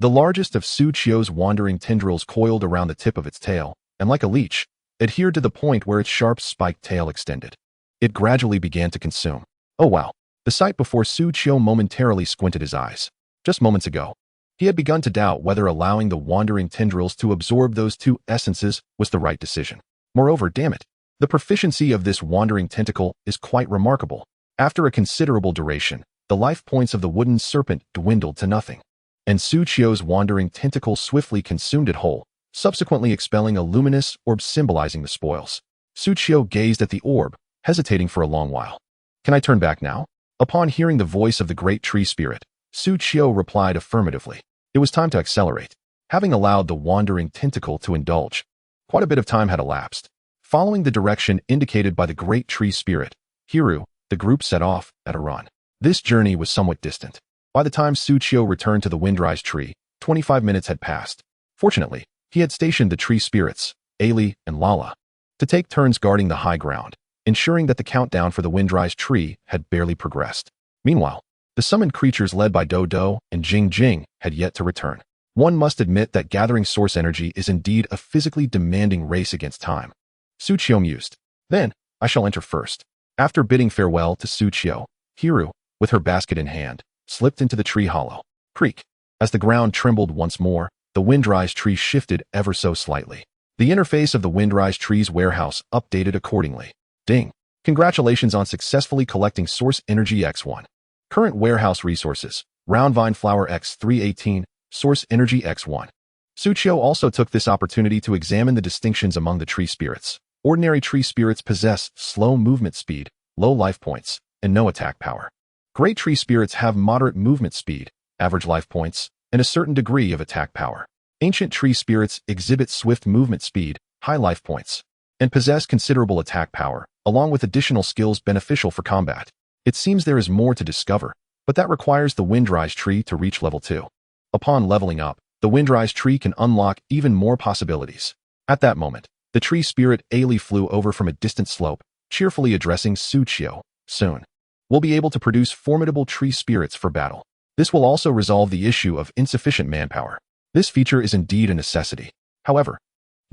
the largest of Suchio's wandering tendrils coiled around the tip of its tail, and like a leech, adhered to the point where its sharp spiked tail extended. It gradually began to consume. Oh wow! The sight before Suchio momentarily squinted his eyes. Just moments ago, he had begun to doubt whether allowing the wandering tendrils to absorb those 2 essences was the right decision. Moreover, damn it, the proficiency of this wandering tentacle is quite remarkable. After a considerable duration, the life points of the wooden serpent dwindled to nothing, and Suchio's wandering tentacle swiftly consumed it whole, subsequently expelling a luminous orb symbolizing the spoils. Suchio gazed at the orb, hesitating for a long while. Can I turn back now? Upon hearing the voice of the great tree spirit, Suchio replied affirmatively. It was time to accelerate. Having allowed the wandering tentacle to indulge, quite a bit of time had elapsed. Following the direction indicated by the great tree spirit, Hiru, the group set off at a run. This journey was somewhat distant. By the time Suchio returned to the Windrise tree, 25 minutes had passed. Fortunately, he had stationed the tree spirits, Ailey and Lala, to take turns guarding the high ground, ensuring that the countdown for the Windrise tree had barely progressed. Meanwhile, the summoned creatures led by Dodo and Jing Jing had yet to return. One must admit that gathering source energy is indeed a physically demanding race against time. Suchio mused. Then, I shall enter first. After bidding farewell to Suchio, Hiru, with her basket in hand, slipped into the tree hollow. Creak. As the ground trembled once more, the Windrise tree shifted ever so slightly. The interface of the Windrise tree's warehouse updated accordingly. Ding. Congratulations on successfully collecting Source Energy X1. Current warehouse resources, Round Vine Flower X318, Source Energy X1. Suchio also took this opportunity to examine the distinctions among the tree spirits. Ordinary tree spirits possess slow movement speed, low life points, and no attack power. Great tree spirits have moderate movement speed, average life points, and a certain degree of attack power. Ancient tree spirits exhibit swift movement speed, high life points, and possess considerable attack power, along with additional skills beneficial for combat. It seems there is more to discover, but that requires the Windrise tree to reach level 2. Upon leveling up, the Windrise tree can unlock even more possibilities. At that moment, the tree spirit Ailey flew over from a distant slope, cheerfully addressing Suchio. Soon, we'll be able to produce formidable tree spirits for battle. This will also resolve the issue of insufficient manpower. This feature is indeed a necessity. However,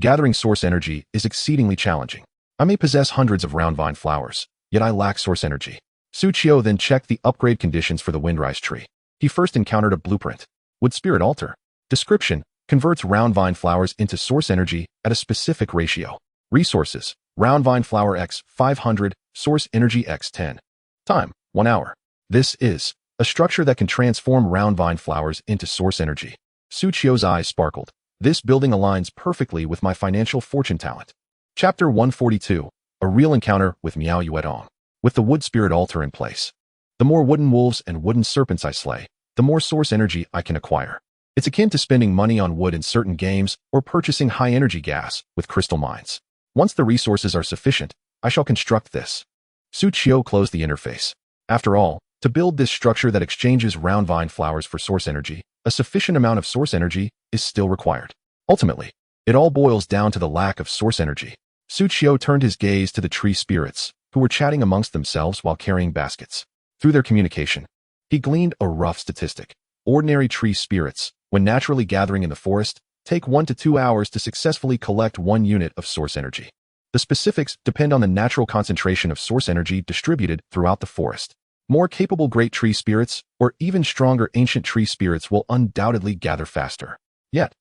gathering source energy is exceedingly challenging. I may possess hundreds of round vine flowers, yet I lack source energy. Suchio then checked the upgrade conditions for the Windrise tree. He first encountered a blueprint. Wood Spirit Altar. Description: converts round vine flowers into source energy at a specific ratio. Resources: round vine flower X 500, source energy X 10. Time: 1 hour. This is a structure that can transform round vine flowers into source energy. Suchio's eyes sparkled. This building aligns perfectly with my financial fortune talent. Chapter 142. A real encounter with Miao Yuedong. With the wood spirit altar in place, the more wooden wolves and wooden serpents I slay, the more source energy I can acquire. It's akin to spending money on wood in certain games or purchasing high-energy gas with crystal mines. Once the resources are sufficient, I shall construct this. Su Qiu closed the interface. After all, to build this structure that exchanges round vine flowers for source energy, a sufficient amount of source energy is still required. Ultimately, it all boils down to the lack of source energy. Su Qiu turned his gaze to the tree spirits, who were chatting amongst themselves while carrying baskets. Through their communication, he gleaned a rough statistic. Ordinary tree spirits, when naturally gathering in the forest, take 1 to 2 hours to successfully collect 1 unit of source energy. The specifics depend on the natural concentration of source energy distributed throughout the forest. More capable great tree spirits, or even stronger ancient tree spirits, will undoubtedly gather faster. Yet,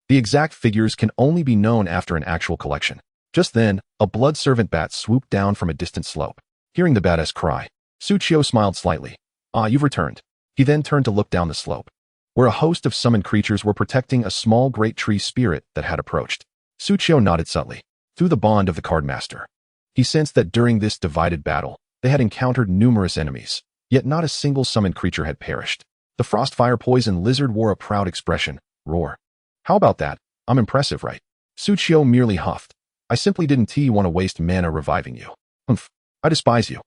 the exact figures can only be known after an actual collection. Just then, a blood servant bat swooped down from a distant slope. Hearing the bat's cry, Su Qiu smiled slightly. "Ah, you've returned." He then turned to look down the slope, where a host of summoned creatures were protecting a small great tree spirit that had approached. Su Qiu nodded subtly. Through the bond of the card master, he sensed that during this divided battle, they had encountered numerous enemies, yet not a single summoned creature had perished. The Frostfire Poison Lizard wore a proud expression. Roar. "How about that? I'm impressive, right?" Su Qiu merely huffed. "I simply didn't want to waste mana reviving you. Humph. I despise you."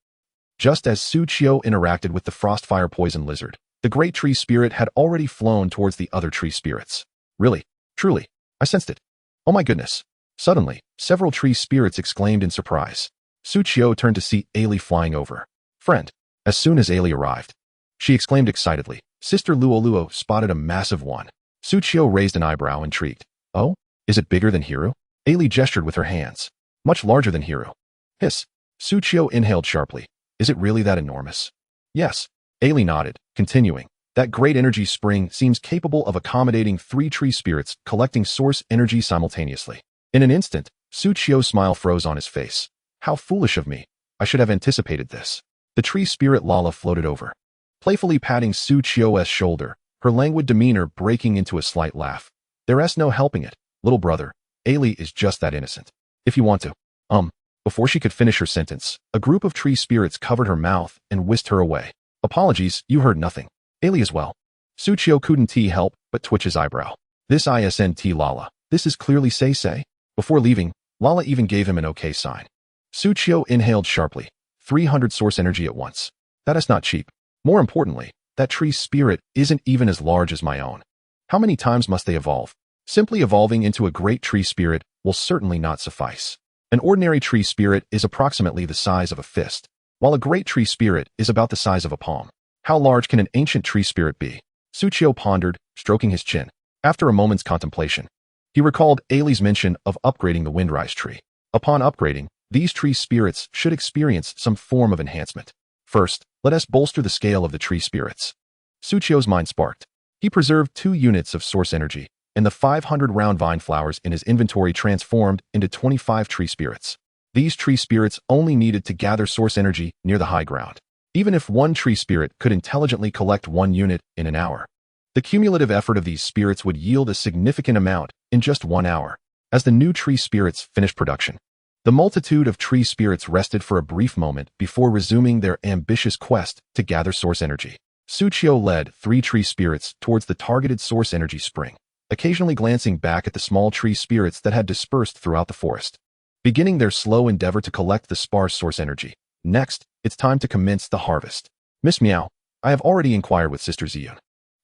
Just as Su Qiu interacted with the Frostfire Poison Lizard, the great tree spirit had already flown towards the other tree spirits. "Really? Truly? I sensed it. Oh my goodness." Suddenly, several tree spirits exclaimed in surprise. Su Qiu turned to see Ailey flying over. "Friend." As soon as Ailey arrived, she exclaimed excitedly. Sister Luo spotted a massive one. Su Qiu raised an eyebrow, intrigued. "Oh? Is it bigger than Hiru?" Ailey gestured with her hands. "Much larger than Hiru." Hiss. Su Qiu inhaled sharply. "Is it really that enormous?" "Yes." Ailey nodded, continuing. "That great energy spring seems capable of accommodating 3 tree spirits collecting source energy simultaneously." In an instant, Su Qiu's smile froze on his face. "How foolish of me. I should have anticipated this." The tree spirit Lala floated over, playfully patting Su Qiu's shoulder, her languid demeanor breaking into a slight laugh. "There's no helping it, little brother. Ailey is just that innocent. If you want to." Before she could finish her sentence, a group of tree spirits covered her mouth and whisked her away. "Apologies, you heard nothing." Ailey as well. Su Qiu couldn't help but twitch his eyebrow. "This isn't Lala. This is clearly Say." Before leaving, Lala even gave him an okay sign. Su Qiu inhaled sharply. 300 source energy at once. That is not cheap. More importantly, that tree spirit isn't even as large as my own. How many times must they evolve? Simply evolving into a great tree spirit will certainly not suffice. An ordinary tree spirit is approximately the size of a fist, while a great tree spirit is about the size of a palm. How large can an ancient tree spirit be? Su Qiu pondered, stroking his chin. After a moment's contemplation, he recalled Ailey's mention of upgrading the Windrise tree. Upon upgrading, these tree spirits should experience some form of enhancement. First, let us bolster the scale of the tree spirits. Su Qiu's mind sparked. He preserved 2 units of source energy, and the 500 round vine flowers in his inventory transformed into 25 tree spirits. These tree spirits only needed to gather source energy near the high ground. Even if one tree spirit could intelligently collect 1 unit in an hour, the cumulative effort of these spirits would yield a significant amount in just 1 hour. As the new tree spirits finished production, the multitude of tree spirits rested for a brief moment before resuming their ambitious quest to gather source energy. Su Qiu led 3 tree spirits towards the targeted source energy spring, occasionally glancing back at the small tree spirits that had dispersed throughout the forest, beginning their slow endeavor to collect the sparse source energy. Next, it's time to commence the harvest. "Miss Miao, I have already inquired with Sister Ziyun."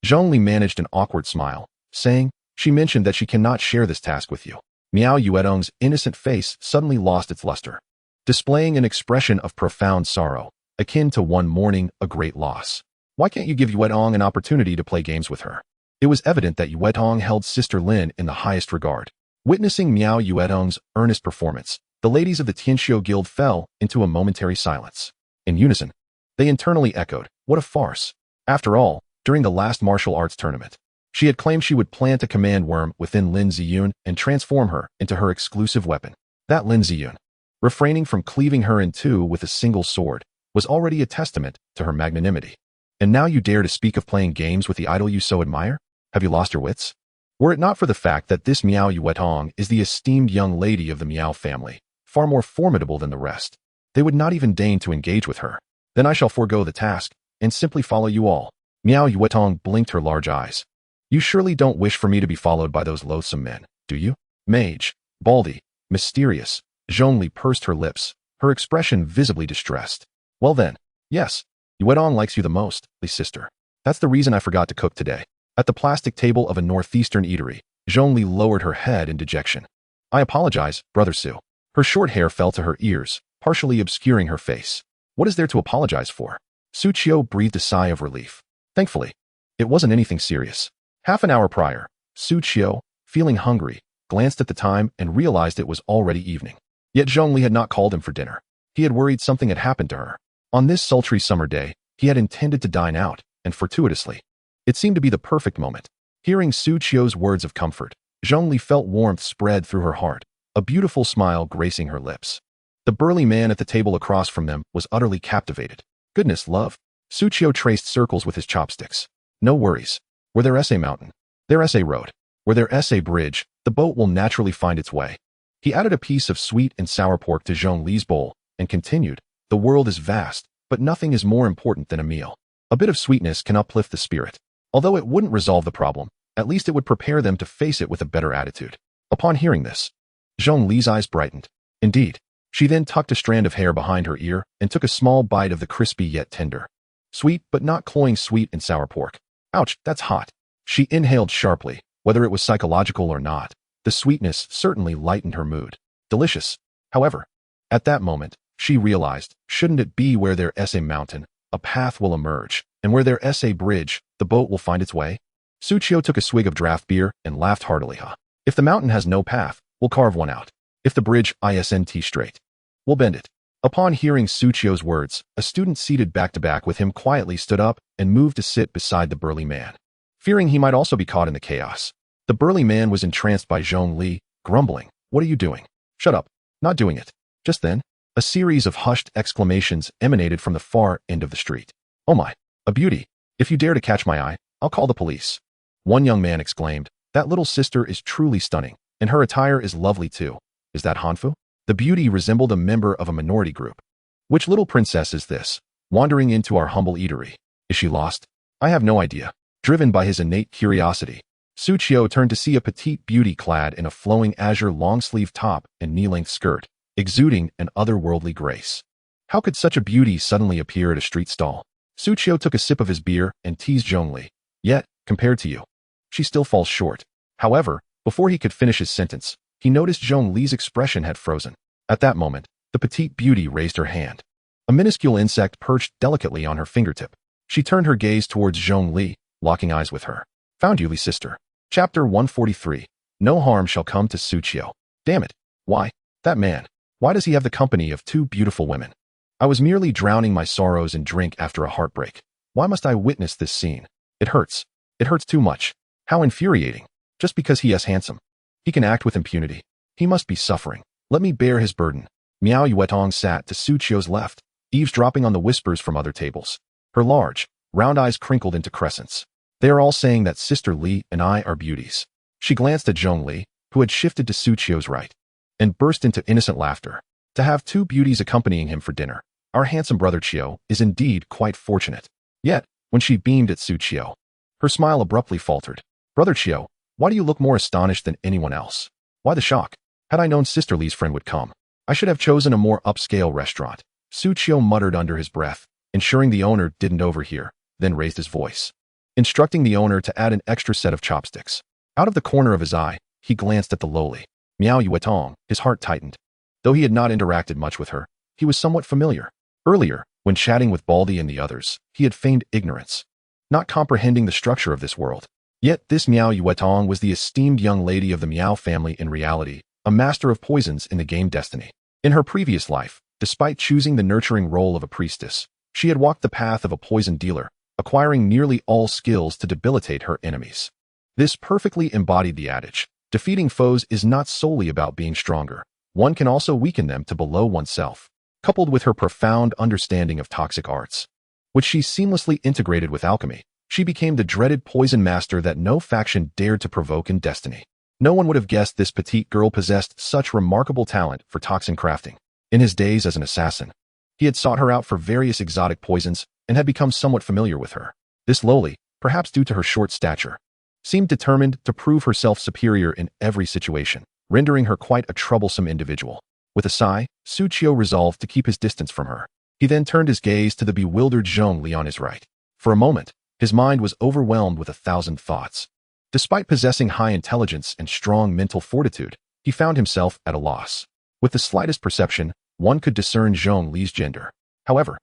Zhongli managed an awkward smile, saying, "She mentioned that she cannot share this task with you." Miao Yuedong's innocent face suddenly lost its luster, displaying an expression of profound sorrow, akin to one mourning a great loss. "Why can't you give Yuedong an opportunity to play games with her?" It was evident that Yuedong held Sister Lin in the highest regard. Witnessing Miao Yuedong's earnest performance, the ladies of the Tianxiu Guild fell into a momentary silence. In unison, they internally echoed, "What a farce." After all, during the last martial arts tournament, she had claimed she would plant a command worm within Lin Ziyun and transform her into her exclusive weapon. That Lin Ziyun, refraining from cleaving her in 2 with a single sword, was already a testament to her magnanimity. And now you dare to speak of playing games with the idol you so admire? Have you lost your wits? Were it not for the fact that this Miao Yuetong is the esteemed young lady of the Miao family, far more formidable than the rest, they would not even deign to engage with her. Then I shall forego the task, and simply follow you all. Miao Yuetong blinked her large eyes. You surely don't wish for me to be followed by those loathsome men, do you? Mage, baldy, mysterious, Zhongli pursed her lips, her expression visibly distressed. Well then, yes, Yuetong likes you the most, Li sister. That's the reason I forgot to cook today. At the plastic table of a northeastern eatery, Zhongli lowered her head in dejection. I apologize, Brother Su. Her short hair fell to her ears, partially obscuring her face. What is there to apologize for? Su Qiu breathed a sigh of relief. Thankfully, it wasn't anything serious. Half an hour prior, Su Qiu, feeling hungry, glanced at the time and realized it was already evening. Yet Zhongli had not called him for dinner. He had worried something had happened to her. On this sultry summer day, he had intended to dine out, and fortuitously. It seemed to be the perfect moment. Hearing Su Qiu's words of comfort, Zhongli felt warmth spread through her heart, a beautiful smile gracing her lips. The burly man at the table across from them was utterly captivated. Goodness, love. Su Qiu traced circles with his chopsticks. No worries. Where there's a mountain, there's a road. Where there's a bridge, the boat will naturally find its way. He added a piece of sweet and sour pork to Zhongli's bowl, and continued, the world is vast, but nothing is more important than a meal. A bit of sweetness can uplift the spirit. Although it wouldn't resolve the problem, at least it would prepare them to face it with a better attitude. Upon hearing this, Zhongli's eyes brightened. Indeed, she then tucked a strand of hair behind her ear and took a small bite of the crispy yet tender, sweet but not cloying sweet and sour pork. Ouch, that's hot. She inhaled sharply. Whether it was psychological or not, the sweetness certainly lightened her mood. Delicious. However, at that moment, she realized, shouldn't it be where there's a mountain, a path will emerge, and where there's a bridge, the boat will find its way? Su Qiu took a swig of draft beer and laughed heartily. If the mountain has no path, we'll carve one out. If the bridge isn't straight, we'll bend it. Upon hearing Su Qiu's words, a student seated back to back with him quietly stood up and moved to sit beside the burly man. Fearing he might also be caught in the chaos, the burly man was entranced by Zhongli, grumbling, "What are you doing?" "Shut up. Not doing it." Just then, a series of hushed exclamations emanated from the far end of the street. "Oh my, a beauty. If you dare to catch my eye, I'll call the police." One young man exclaimed, "That little sister is truly stunning, and her attire is lovely too. Is that Hanfu?" The beauty resembled a member of a minority group. "Which little princess is this, wandering into our humble eatery? Is she lost?" "I have no idea." Driven by his innate curiosity, Su Qiu turned to see a petite beauty clad in a flowing azure long-sleeve top and knee-length skirt, exuding an otherworldly grace. How could such a beauty suddenly appear at a street stall? Su Qiu took a sip of his beer and teased Zhongli. "Yet, compared to you, she still falls short." However, before he could finish his sentence, he noticed Zhongli's expression had frozen. At that moment, the petite beauty raised her hand. A minuscule insect perched delicately on her fingertip. She turned her gaze towards Zhongli, locking eyes with her. "Found you, Li sister." Chapter 143. No harm shall come to Su Qiu. Damn it. Why? That man. Why does he have the company of two beautiful women? I was merely drowning my sorrows in drink after a heartbreak. Why must I witness this scene? It hurts. It hurts too much. How infuriating. Just because he is handsome, he can act with impunity. He must be suffering. Let me bear his burden. Miao Yuetong sat to Su Qiu's left, eavesdropping on the whispers from other tables. Her large, round eyes crinkled into crescents. They are all saying that Sister Li and I are beauties. She glanced at Zhongli, who had shifted to Su Qiu's right, and burst into innocent laughter. To have two beauties accompanying him for dinner, our handsome brother Qiu is indeed quite fortunate. Yet, when she beamed at Su Qiu, her smile abruptly faltered. "Brother Qiu, why do you look more astonished than anyone else? Why the shock? Had I known Sister Li's friend would come, I should have chosen a more upscale restaurant." Su Qiu muttered under his breath, ensuring the owner didn't overhear, then raised his voice, instructing the owner to add an extra set of chopsticks. Out of the corner of his eye, he glanced at the lowly Miao Yuetong. His heart tightened. Though he had not interacted much with her, he was somewhat familiar. Earlier, when chatting with Baldy and the others, he had feigned ignorance, not comprehending the structure of this world. Yet this Miao Yuetong was the esteemed young lady of the Miao family in reality, a master of poisons in the game Destiny. In her previous life, despite choosing the nurturing role of a priestess, she had walked the path of a poison dealer, acquiring nearly all skills to debilitate her enemies. This perfectly embodied the adage, defeating foes is not solely about being stronger. One can also weaken them to below oneself. Coupled with her profound understanding of toxic arts, which she seamlessly integrated with alchemy, She became the dreaded poison master that no faction dared to provoke in Destiny. No one would have guessed this petite girl possessed such remarkable talent for toxin crafting. In his days as an assassin, he had sought her out for various exotic poisons and had become somewhat familiar with her. This lowly, perhaps due to her short stature, seemed determined to prove herself superior in every situation, rendering her quite a troublesome individual. With a sigh, Suchio resolved to keep his distance from her. He then turned his gaze to the bewildered Zhongli on his right. For a moment, his mind was overwhelmed with 1,000 thoughts. Despite possessing high intelligence and strong mental fortitude, he found himself at a loss. With the slightest perception, one could discern Zhongli's gender. However,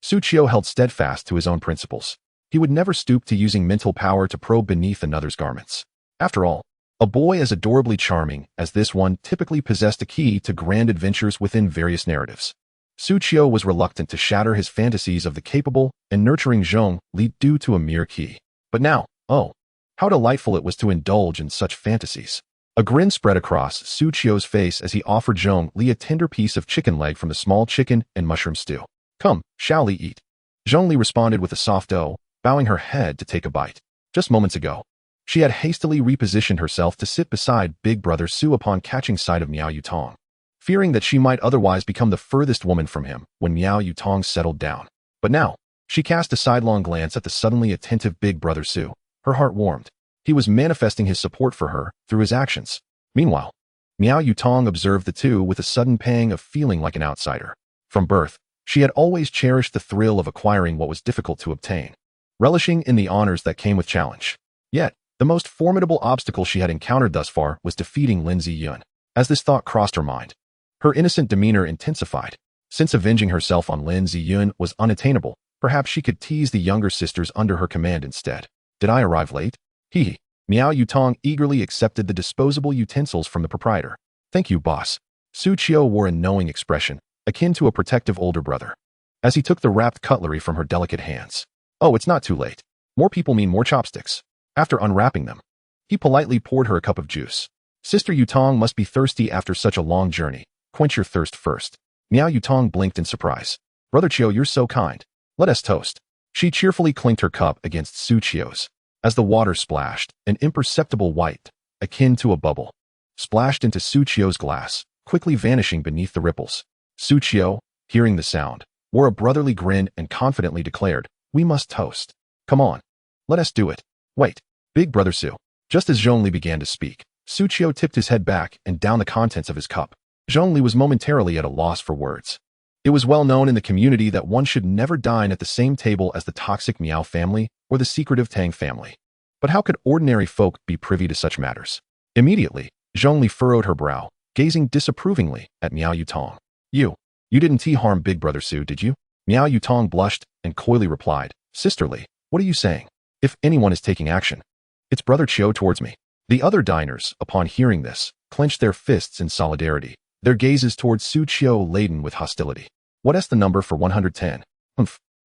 Suchio held steadfast to his own principles. He would never stoop to using mental power to probe beneath another's garments. After all, a boy as adorably charming as this one typically possessed a key to grand adventures within various narratives. Suchio was reluctant to shatter his fantasies of the capable and nurturing Zhongli due to a mere key. But now, oh, how delightful it was to indulge in such fantasies. A grin spread across Suchio's face as he offered Zhongli a tender piece of chicken leg from the small chicken and mushroom stew. Come, shall we eat? Zhongli responded with a soft "oh," bowing her head to take a bite. Just moments ago, she had hastily repositioned herself to sit beside Big Brother Su upon catching sight of Miao Yutong, fearing that she might otherwise become the furthest woman from him when Miao Yutong settled down. But now, she cast a sidelong glance at the suddenly attentive Big Brother Su. Her heart warmed. He was manifesting his support for her through his actions. Meanwhile, Miao Yutong observed the two with a sudden pang of feeling like an outsider. From birth, she had always cherished the thrill of acquiring what was difficult to obtain, relishing in the honors that came with challenge. Yet, the most formidable obstacle she had encountered thus far was defeating Lin Ziyun. As this thought crossed her mind, her innocent demeanor intensified. Since avenging herself on Lin Ziyun was unattainable, perhaps she could tease the younger sisters under her command instead. Did I arrive late? Hee. Miao Yutong eagerly accepted the disposable utensils from the proprietor. Thank you, boss. Suchio wore a knowing expression, akin to a protective older brother, as he took the wrapped cutlery from her delicate hands. Oh, it's not too late. More people mean more chopsticks. After unwrapping them, he politely poured her a cup of juice. Sister Yutong must be thirsty after such a long journey. Quench your thirst first. Miao Yutong blinked in surprise. Brother Chio, you're so kind. Let us toast. She cheerfully clinked her cup against Suchio's. As the water splashed, an imperceptible white, akin to a bubble, splashed into Suchio's glass, quickly vanishing beneath the ripples. Suchio, hearing the sound, wore a brotherly grin and confidently declared, we must toast. Come on. Let us do it. Wait. Big Brother Su. Just as Zhongli began to speak, Suchio tipped his head back and down the contents of his cup. Zhongli was momentarily at a loss for words. It was well known in the community that one should never dine at the same table as the toxic Miao family or the secretive Tang family. But how could ordinary folk be privy to such matters? Immediately, Zhongli furrowed her brow, gazing disapprovingly at Miao Yutong. You didn't harm Big Brother Su, did you? Miao Yutong blushed and coyly replied, Sisterly, what are you saying? If anyone is taking action, it's Brother Chio towards me. The other diners, upon hearing this, clenched their fists in solidarity, their gazes towards Suchio laden with hostility. What's the number for 110?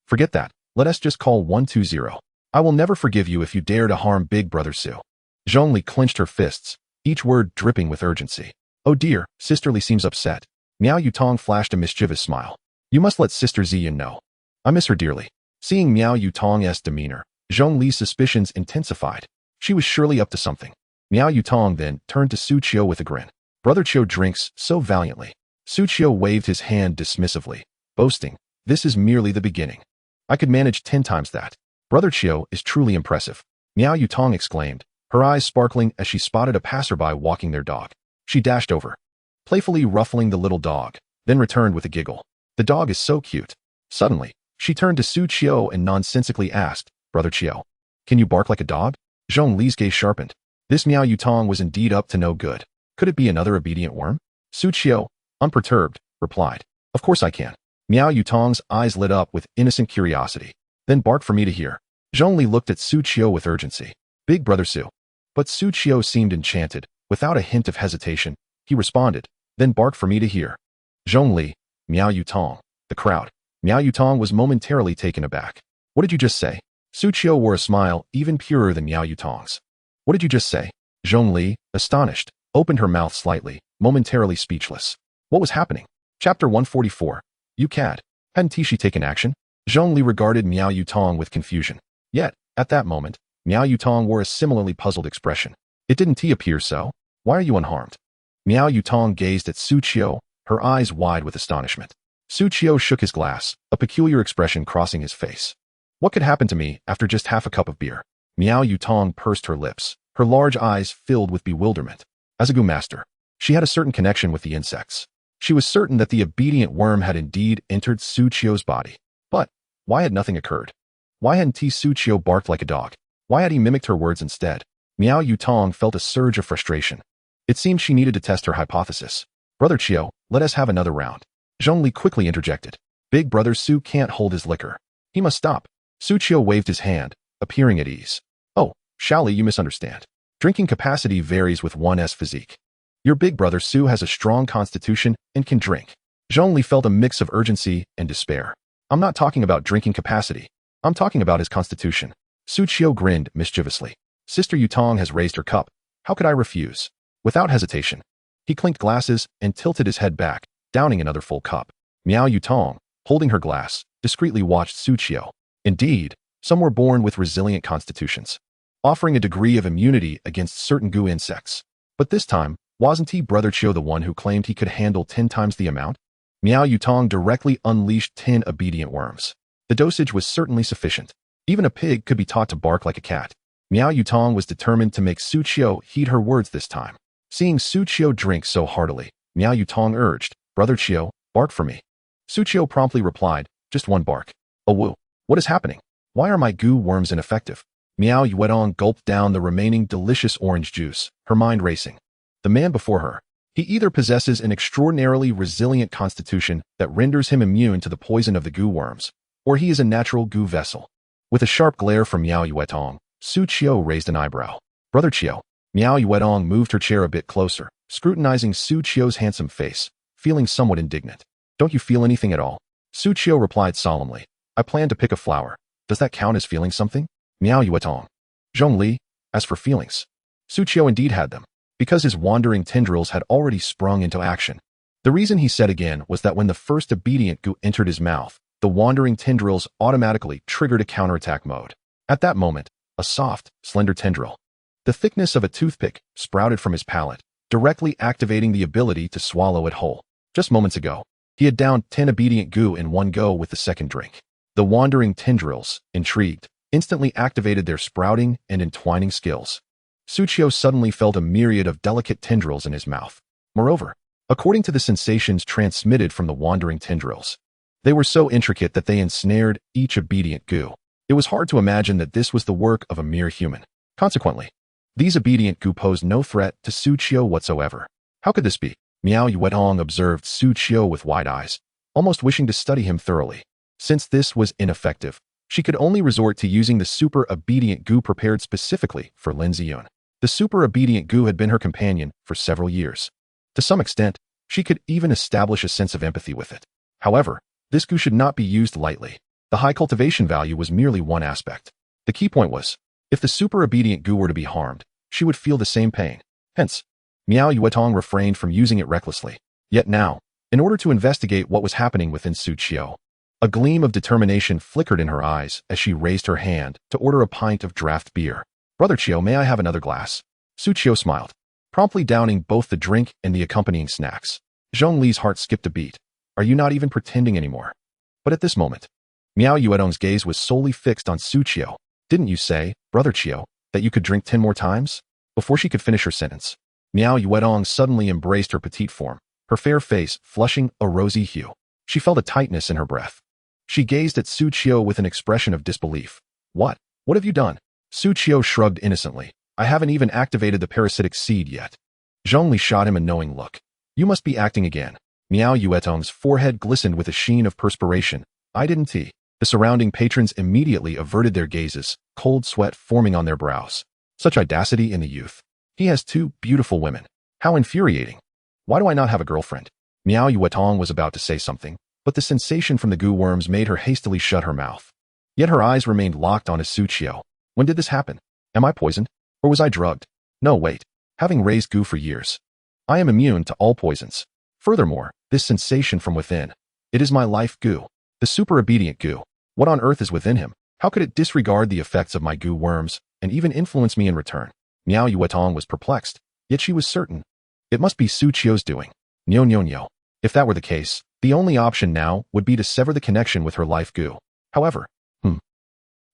Forget that. Let us just call 120. I will never forgive you if you dare to harm Big Brother Su. Zhongli clenched her fists, each word dripping with urgency. Oh dear, Sisterly seems upset. Miao Yutong flashed a mischievous smile. You must let Sister Ziyun know. I miss her dearly. Seeing Miao Yutong's demeanor, Zhongli's suspicions intensified. She was surely up to something. Miao Yutong then turned to Suchio with a grin. Brother Chio drinks so valiantly. Suchio waved his hand dismissively, boasting, this is merely the beginning. I could manage 10 times that. Brother Chio is truly impressive. Miao Yutong exclaimed, her eyes sparkling as she spotted a passerby walking their dog. She dashed over, playfully ruffling the little dog, then returned with a giggle. The dog is so cute. Suddenly, she turned to Suchio and nonsensically asked, Brother Chio, can you bark like a dog? Zhongli's gaze sharpened. This Miao Yutong was indeed up to no good. Could it be another obedient worm? Suchio, unperturbed, replied, Of course I can. Miao Yutong's eyes lit up with innocent curiosity. Then bark for me to hear. Zhongli looked at Suchio with urgency. Big Brother Su. But Suchio seemed enchanted. Without a hint of hesitation, he responded, Then bark for me to hear. Zhongli, Miao Yutong, the crowd. Miao Yutong was momentarily taken aback. What did you just say? Suchio wore a smile even purer than Miao Yutong's. What did you just say? Zhongli, astonished, opened her mouth slightly, momentarily speechless. What was happening? Chapter 144. You cad. Hadn't Tishi taken action? Zhongli regarded Miao Yutong with confusion. Yet, At that moment, Miao Yutong wore a similarly puzzled expression. It didn't appear so. Why are you unharmed? Miao Yutong gazed at Su Qiu, her eyes wide with astonishment. Su Qiu shook his glass, a peculiar expression crossing his face. What could happen to me after just half a cup of beer? Miao Yutong pursed her lips, her large eyes filled with bewilderment. As a Gu master, she had a certain connection with the insects. She was certain that the obedient worm had indeed entered Su Qiu's body. But why had nothing occurred? Why hadn't Su Qiu barked like a dog? Why had he mimicked her words instead? Miao Yutong felt a surge of frustration. It seemed she needed to test her hypothesis. Brother Qiu, let us have another round. Zhongli quickly interjected. Big brother Su can't hold his liquor. He must stop. Su Qiu waved his hand, appearing at ease. Oh, Shaoli, you misunderstand. Drinking capacity varies with one's physique. Your big brother Su has a strong constitution and can drink. Zhongli felt a mix of urgency and despair. I'm not talking about drinking capacity. I'm talking about his constitution. Su Qiu grinned mischievously. Sister Yutong has raised her cup. How could I refuse? Without hesitation, he clinked glasses and tilted his head back, downing another full cup. Miao Yutong, holding her glass, discreetly watched Su Qiu. Indeed, some were born with resilient constitutions, offering a degree of immunity against certain Gu insects. But this time, wasn't brother Qiu the one who claimed he could handle 10 times the amount? Miao Yutong directly unleashed 10 obedient worms. The dosage was certainly sufficient. Even a pig could be taught to bark like a cat. Miao Yutong was determined to make Su Qiu heed her words this time. Seeing Su Qiu drink so heartily, Miao Yutong urged, Brother Qiu, bark for me. Su Qiu promptly replied, just one bark. Oh woo. What is happening? Why are my Gu worms ineffective? Miao Yutong gulped down the remaining delicious orange juice, her mind racing. The man before her. He either possesses an extraordinarily resilient constitution that renders him immune to the poison of the Gu worms, or he is a natural Gu vessel. With a sharp glare from Miao Yutong, Su Qiu raised an eyebrow. Brother Qiu. Miao Yutong moved her chair a bit closer, scrutinizing Su Qiu's handsome face, feeling somewhat indignant. Don't you feel anything at all? Su Qiu replied solemnly. I plan to pick a flower. Does that count as feeling something? Miao Yutong. Zhongli, as for feelings. Su Qiu indeed had them, because his wandering tendrils had already sprung into action. The reason he said again was that when the first obedient Gu entered his mouth, the wandering tendrils automatically triggered a counterattack mode. At that moment, a soft, slender tendril, the thickness of a toothpick, sprouted from his palate, directly activating the ability to swallow it whole. Just moments ago, he had downed 10 obedient Gu in one go with the second drink. The wandering tendrils, intrigued, instantly activated their sprouting and entwining skills. Su Qiu suddenly felt a myriad of delicate tendrils in his mouth. Moreover, according to the sensations transmitted from the wandering tendrils, they were so intricate that they ensnared each obedient Gu. It was hard to imagine that this was the work of a mere human. Consequently, these obedient Gu posed no threat to Su Qiu whatsoever. How could this be? Miao Yutong observed Su Qiu with wide eyes, almost wishing to study him thoroughly. Since this was ineffective, she could only resort to using the super obedient Gu prepared specifically for Lin Ziyun. The super obedient Gu had been her companion for several years. To some extent, she could even establish a sense of empathy with it. However, this Gu should not be used lightly. The high cultivation value was merely one aspect. The key point was, if the super obedient Gu were to be harmed, she would feel the same pain. Hence, Miao Yutong refrained from using it recklessly. Yet now, in order to investigate what was happening within Su Qiu, a gleam of determination flickered in her eyes as she raised her hand to order a pint of draft beer. Brother Qiu, may I have another glass? Su Qiu smiled, promptly downing both the drink and the accompanying snacks. Zhongli's heart skipped a beat. Are you not even pretending anymore? But at this moment, Miao Yutong's gaze was solely fixed on Su Qiu. Didn't you say, Brother Qiu, that you could drink 10 more times? Before she could finish her sentence, Miao Yutong suddenly embraced her petite form, her fair face flushing a rosy hue. She felt a tightness in her breath. She gazed at Su Qiu with an expression of disbelief. What? What have you done? Su Qiu shrugged innocently. I haven't even activated the parasitic seed yet. Zhongli shot him a knowing look. You must be acting again. Miao Yutong's forehead glistened with a sheen of perspiration. I didn't. The surrounding patrons immediately averted their gazes, cold sweat forming on their brows. Such audacity in the youth. He has 2 beautiful women. How infuriating. Why do I not have a girlfriend? Miao Yutong was about to say something, but the sensation from the Gu worms made her hastily shut her mouth. Yet her eyes remained locked on Su Qiu. When did this happen? Am I poisoned? Or was I drugged? No, wait. Having raised Gu for years, I am immune to all poisons. Furthermore, this sensation from within, it is my life Gu. The super obedient Gu. What on earth is within him? How could it disregard the effects of my goo worms and even influence me in return? Miao Yuetong was perplexed, yet she was certain. It must be Su Qiu's doing. Nyo. If that were the case, the only option now would be to sever the connection with her life goo. However,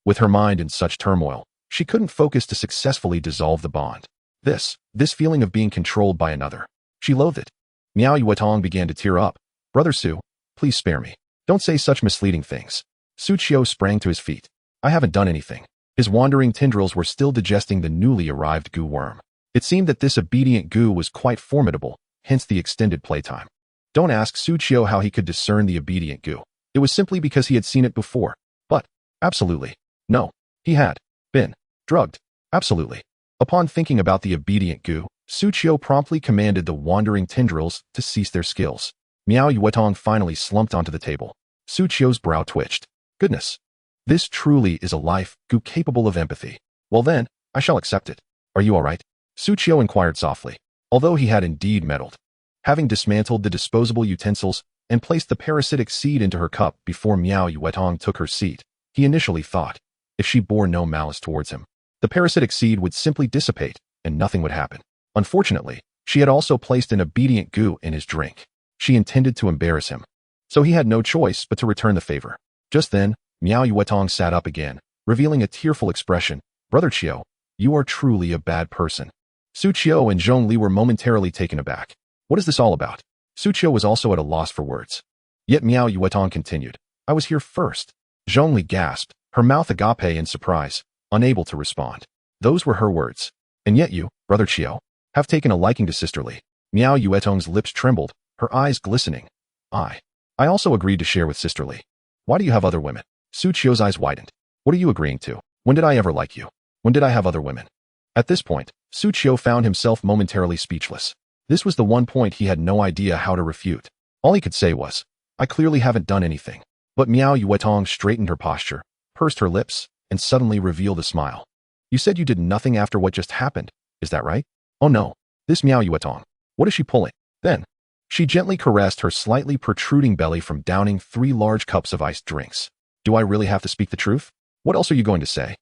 with her mind in such turmoil, she couldn't focus to successfully dissolve the bond. This feeling of being controlled by another. She loathed it. Miao Yuetong began to tear up. Brother Su, please spare me. Don't say such misleading things. Su Qiu sprang to his feet. I haven't done anything. His wandering tendrils were still digesting the newly arrived goo worm. It seemed that this obedient goo was quite formidable, hence the extended playtime. Don't ask Su Qiu how he could discern the obedient goo. It was simply because he had seen it before. But, absolutely, no, he had been drugged. Absolutely. Upon thinking about the obedient goo, Su Qiu promptly commanded the wandering tendrils to cease their skills. Miao Yuetong finally slumped onto the table. Su Qiu's brow twitched. Goodness. This truly is a life goo capable of empathy. Well then, I shall accept it. Are you all right? Su Qiu inquired softly, although he had indeed meddled. Having dismantled the disposable utensils and placed the parasitic seed into her cup before Miao Yuetong took her seat, he initially thought, if she bore no malice towards him, the parasitic seed would simply dissipate and nothing would happen. Unfortunately, she had also placed an obedient goo in his drink. She intended to embarrass him, so he had no choice but to return the favor. Just then, Miao Yuetong sat up again, revealing a tearful expression. Brother Qiu, you are truly a bad person. Su Qiu and Zhongli were momentarily taken aback. What is this all about? Su Qiu was also at a loss for words. Yet Miao Yuetong continued. I was here first. Zhongli gasped, her mouth agape in surprise, unable to respond. Those were her words. And yet you, Brother Qiu, have taken a liking to Sisterly. Miao Yuetong's lips trembled, her eyes glistening. I also agreed to share with Sisterly. Why do you have other women? Su Qiu's eyes widened. What are you agreeing to? When did I ever like you? When did I have other women? At this point, Su Qiu found himself momentarily speechless. This was the one point he had no idea how to refute. All he could say was, I clearly haven't done anything. But Miao Yuetong straightened her posture, pursed her lips, and suddenly revealed a smile. You said you did nothing after what just happened, is that right? Oh no, this Miao Yuetong. What is she pulling? Then, she gently caressed her slightly protruding belly from downing 3 large cups of iced drinks. Do I really have to speak the truth? What else are you going to say?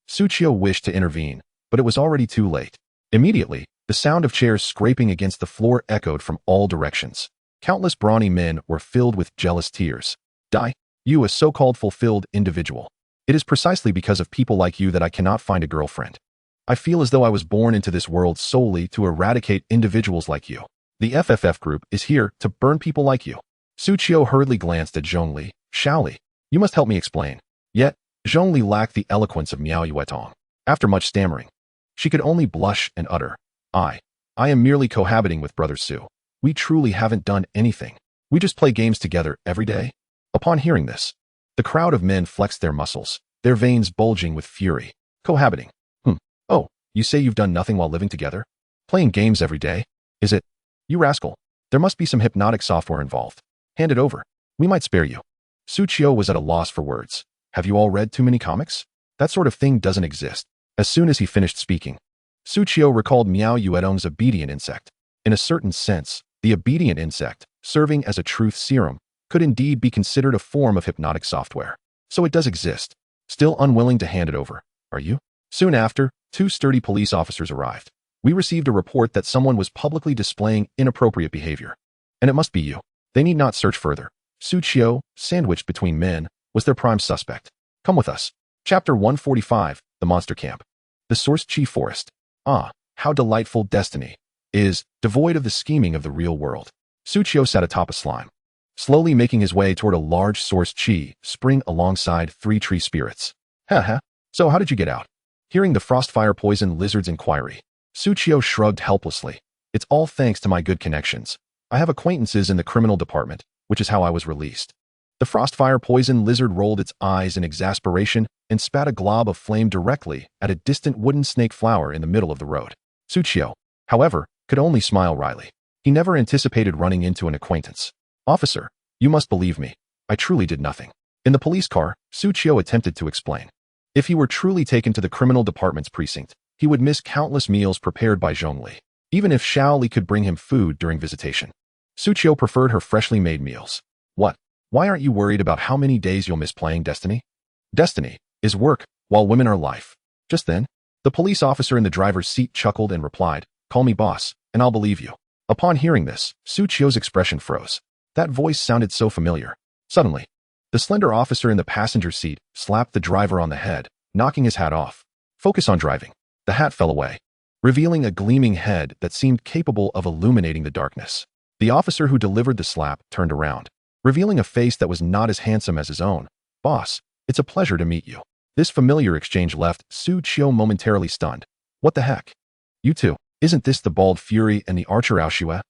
Su Qiu wished to intervene, but it was already too late. Immediately, the sound of chairs scraping against the floor echoed from all directions. Countless brawny men were filled with jealous tears. You, a so-called fulfilled individual. It is precisely because of people like you that I cannot find a girlfriend. I feel as though I was born into this world solely to eradicate individuals like you. The FFF group is here to burn people like you. Su Qiu hurriedly glanced at Zhongli. Shaoli, you must help me explain. Yet, Zhongli lacked the eloquence of Miao Yuetong. After much stammering, she could only blush and utter, I am merely cohabiting with Brother Su. We truly haven't done anything. We just play games together every day. Upon hearing this, the crowd of men flexed their muscles, their veins bulging with fury. Cohabiting. Oh, you say you've done nothing while living together? Playing games every day? Is it? You rascal. There must be some hypnotic software involved. Hand it over. We might spare you. Su Qiu was at a loss for words. Have you all read too many comics? That sort of thing doesn't exist. As soon as he finished speaking, Su Qiu recalled Miao Yuetong's obedient insect. In a certain sense, the obedient insect, serving as a truth serum, could indeed be considered a form of hypnotic software. So it does exist. Still unwilling to hand it over, are you? Soon after, 2 sturdy police officers arrived. We received a report that someone was publicly displaying inappropriate behavior. And it must be you. They need not search further. Su Qiu, sandwiched between men, was their prime suspect. Come with us. Chapter 145, The Monster Camp. The Source Chi Forest. Ah, how delightful destiny is, devoid of the scheming of the real world. Su Qiu sat atop a slime, slowly making his way toward a large source chi spring alongside 3 tree spirits. So how did you get out? Hearing the frostfire poison lizard's inquiry, Su Qiu shrugged helplessly. It's all thanks to my good connections. I have acquaintances in the criminal department, which is how I was released. The frostfire poison lizard rolled its eyes in exasperation and spat a glob of flame directly at a distant wooden snake flower in the middle of the road. Su Qiu, however, could only smile wryly. He never anticipated running into an acquaintance. Officer, you must believe me. I truly did nothing. In the police car, Su Qiu attempted to explain. If he were truly taken to the criminal department's precinct, he would miss countless meals prepared by Zhongli, even if Shaoli could bring him food during visitation. Su Qiu preferred her freshly made meals. What? Why aren't you worried about how many days you'll miss playing Destiny? Destiny, is work, while women are life. Just then, the police officer in the driver's seat chuckled and replied, "Call me boss, and I'll believe you." Upon hearing this, Suchio's expression froze. That voice sounded so familiar. Suddenly, the slender officer in the passenger seat slapped the driver on the head, knocking his hat off. "Focus on driving." The hat fell away, revealing a gleaming head that seemed capable of illuminating the darkness. The officer who delivered the slap turned around, revealing a face that was not as handsome as his own. "Boss, it's a pleasure to meet you." This familiar exchange left Suchio momentarily stunned. "What the heck? You two, isn't this the bald fury and the archer Aoshue?"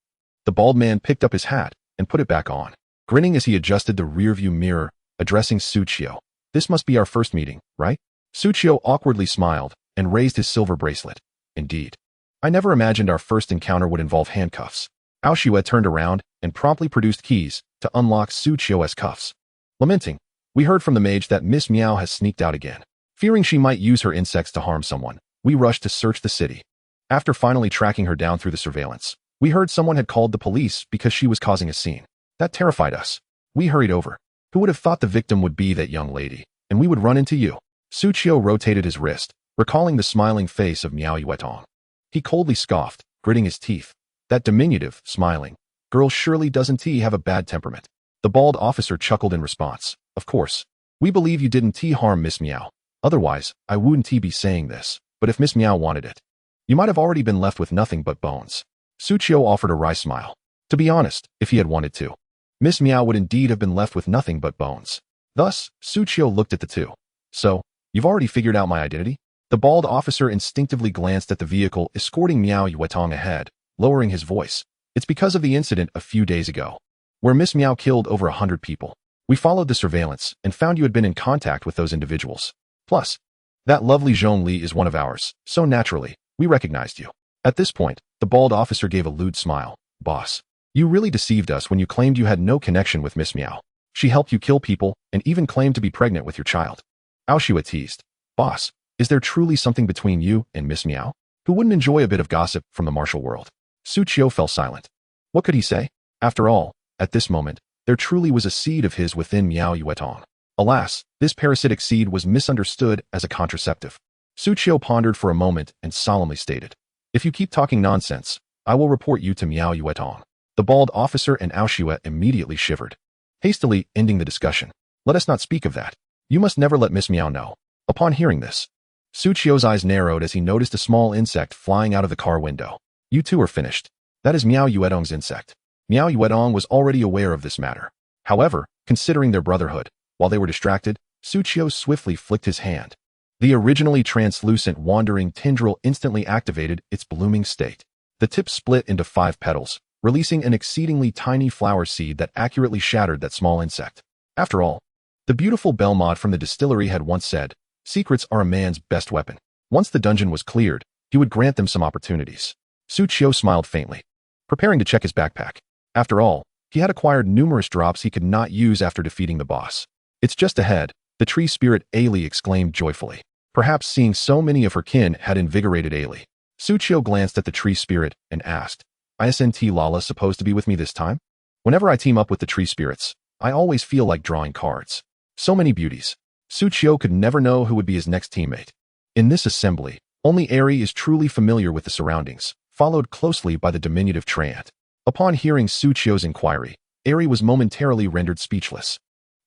The bald man picked up his hat and put it back on, grinning as he adjusted the rearview mirror, addressing Suchio. "This must be our first meeting, right?" Suchio awkwardly smiled and raised his silver bracelet. "Indeed. I never imagined our first encounter would involve handcuffs." Aoshue turned around and promptly produced keys to unlock Suchio's cuffs. Lamenting, "We heard from the mage that Miss Meow has sneaked out again. Fearing she might use her insects to harm someone, we rushed to search the city. After finally tracking her down through the surveillance, we heard someone had called the police because she was causing a scene. That terrified us. We hurried over. Who would have thought the victim would be that young lady, and we would run into you?" Suchio rotated his wrist, recalling the smiling face of Miao Yuetong. He coldly scoffed, gritting his teeth. "That diminutive, smiling girl surely doesn't have a bad temperament." The bald officer chuckled in response. "Of course. We believe you didn't harm Miss Meow. Otherwise, I wouldn't be saying this. But if Miss Meow wanted it, you might have already been left with nothing but bones." Suchio offered a wry smile. To be honest, if he had wanted to, Miss Meow would indeed have been left with nothing but bones. Thus, Suchio looked at the two. "So, you've already figured out my identity?" The bald officer instinctively glanced at the vehicle escorting Miao Yuetong ahead, lowering his voice. "It's because of the incident a few days ago, where Miss Meow killed over 100 people. We followed the surveillance and found you had been in contact with those individuals. Plus, that lovely Zhong Li is one of ours, so naturally, we recognized you." At this point, the bald officer gave a lewd smile. "Boss, you really deceived us when you claimed you had no connection with Miss Meow. She helped you kill people and even claimed to be pregnant with your child." Aoshue teased. "Boss, is there truly something between you and Miss Meow? Who wouldn't enjoy a bit of gossip from the martial world?" Suchio fell silent. What could he say? After all, at this moment, there truly was a seed of his within Miao Yuetong. Alas, this parasitic seed was misunderstood as a contraceptive. Suchio pondered for a moment and solemnly stated, "If you keep talking nonsense, I will report you to Miao Yuetong." The bald officer and Aoshue immediately shivered, hastily ending the discussion. "Let us not speak of that. You must never let Miss Meow know." Upon hearing this, Suchio's eyes narrowed as he noticed a small insect flying out of the car window. "You two are finished. That is Miao Yuetong's insect." Miao Yuetong was already aware of this matter. However, considering their brotherhood, while they were distracted, Suchio swiftly flicked his hand. The originally translucent wandering tendril instantly activated its blooming state. The tip split into 5 petals, releasing an exceedingly tiny flower seed that accurately shattered that small insect. After all, the beautiful Belmont from the distillery had once said, "Secrets are a man's best weapon." Once the dungeon was cleared, he would grant them some opportunities. Suchio smiled faintly, preparing to check his backpack. After all, he had acquired numerous drops he could not use after defeating the boss. "It's just ahead," the tree spirit Ailey exclaimed joyfully. Perhaps seeing so many of her kin had invigorated Ailey. Suchio glanced at the tree spirit and asked, "Isn't Lala supposed to be with me this time? Whenever I team up with the tree spirits, I always feel like drawing cards. So many beauties." Suchio could never know who would be his next teammate. In this assembly, only Eri is truly familiar with the surroundings, followed closely by the diminutive Trant. Upon hearing Suchio's inquiry, Eri was momentarily rendered speechless.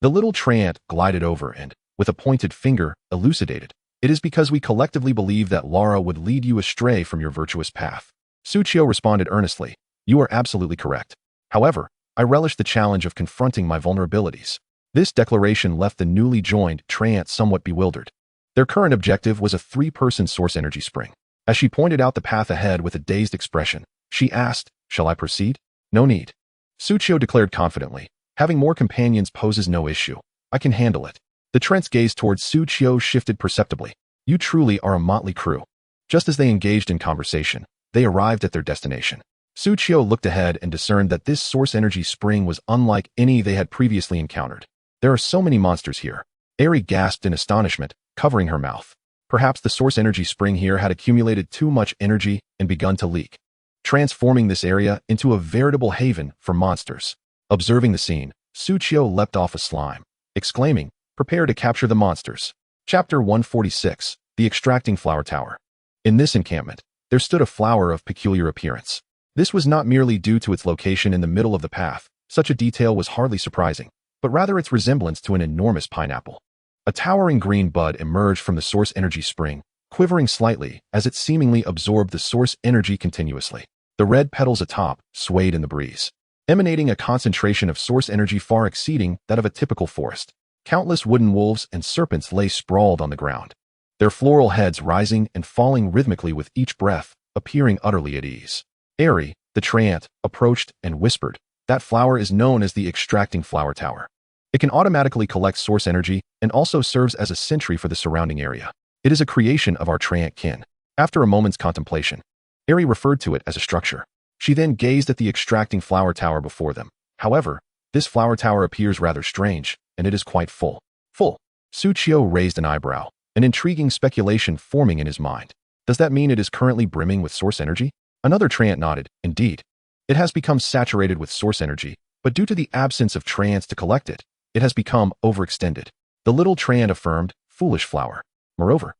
The little Trant glided over and, with a pointed finger, elucidated, "It is because we collectively believe that Lara would lead you astray from your virtuous path." Suchio responded earnestly, "You are absolutely correct. However, I relish the challenge of confronting my vulnerabilities." This declaration left the newly joined Trant somewhat bewildered. Their current objective was a 3-person source energy spring. As she pointed out the path ahead with a dazed expression, she asked, "Shall I proceed?" "No need." Suchio declared confidently, "Having more companions poses no issue. I can handle it." The Trent's gaze towards Suchio shifted perceptibly. "You truly are a motley crew." Just as they engaged in conversation, they arrived at their destination. Suchio looked ahead and discerned that this source energy spring was unlike any they had previously encountered. "There are so many monsters here." Eri gasped in astonishment, covering her mouth. Perhaps the source energy spring here had accumulated too much energy and begun to leak, transforming this area into a veritable haven for monsters. Observing the scene, Suchio leapt off a slime, exclaiming, "Prepare to capture the monsters." Chapter 146, The Extracting Flower Tower. In this encampment, there stood a flower of peculiar appearance. This was not merely due to its location in the middle of the path, such a detail was hardly surprising, but rather its resemblance to an enormous pineapple. A towering green bud emerged from the source energy spring, quivering slightly as it seemingly absorbed the source energy continuously. The red petals atop swayed in the breeze, emanating a concentration of source energy far exceeding that of a typical forest. Countless wooden wolves and serpents lay sprawled on the ground, their floral heads rising and falling rhythmically with each breath, appearing utterly at ease. Airy, the treant, approached and whispered, "That flower is known as the Extracting Flower Tower. It can automatically collect source energy and also serves as a sentry for the surrounding area. It is a creation of our treant kin." After a moment's contemplation, Airy referred to it as a structure. She then gazed at the Extracting Flower Tower before them. However, this flower tower appears rather strange, and it is quite full. Full. Suchio raised an eyebrow, an intriguing speculation forming in his mind. Does that mean it is currently brimming with source energy? Another treant nodded. Indeed. It has become saturated with source energy, but due to the absence of treants to collect it, it has become overextended. The little treant affirmed, "Foolish flower." Moreover,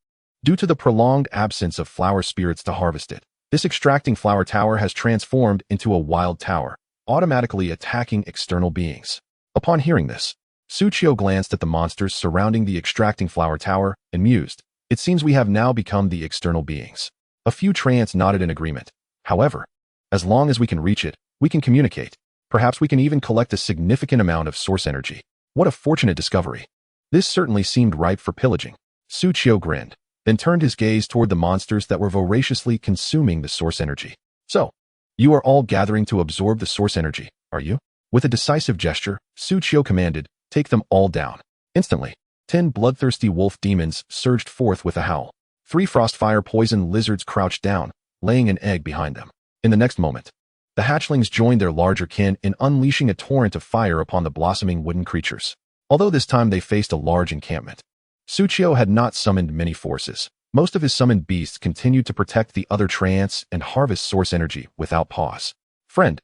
due to the prolonged absence of flower spirits to harvest it, this Extracting Flower Tower has transformed into a wild tower, automatically attacking external beings. Upon hearing this, Suchio glanced at the monsters surrounding the Extracting Flower Tower and mused, "It seems we have now become the external beings." A few treants nodded in agreement. However, as long as we can reach it, we can communicate. Perhaps we can even collect a significant amount of source energy. What a fortunate discovery. This certainly seemed ripe for pillaging. Suchio grinned, then turned his gaze toward the monsters that were voraciously consuming the source energy. "So, you are all gathering to absorb the source energy, are you?" With a decisive gesture, Suchio commanded, "Take them all down." Instantly, 10 bloodthirsty wolf demons surged forth with a howl. 3 frostfire poison lizards crouched down, laying an egg behind them. In the next moment, the hatchlings joined their larger kin in unleashing a torrent of fire upon the blossoming wooden creatures. Although this time they faced a large encampment, Suchio had not summoned many forces. Most of his summoned beasts continued to protect the other treants and harvest source energy without pause. Friend.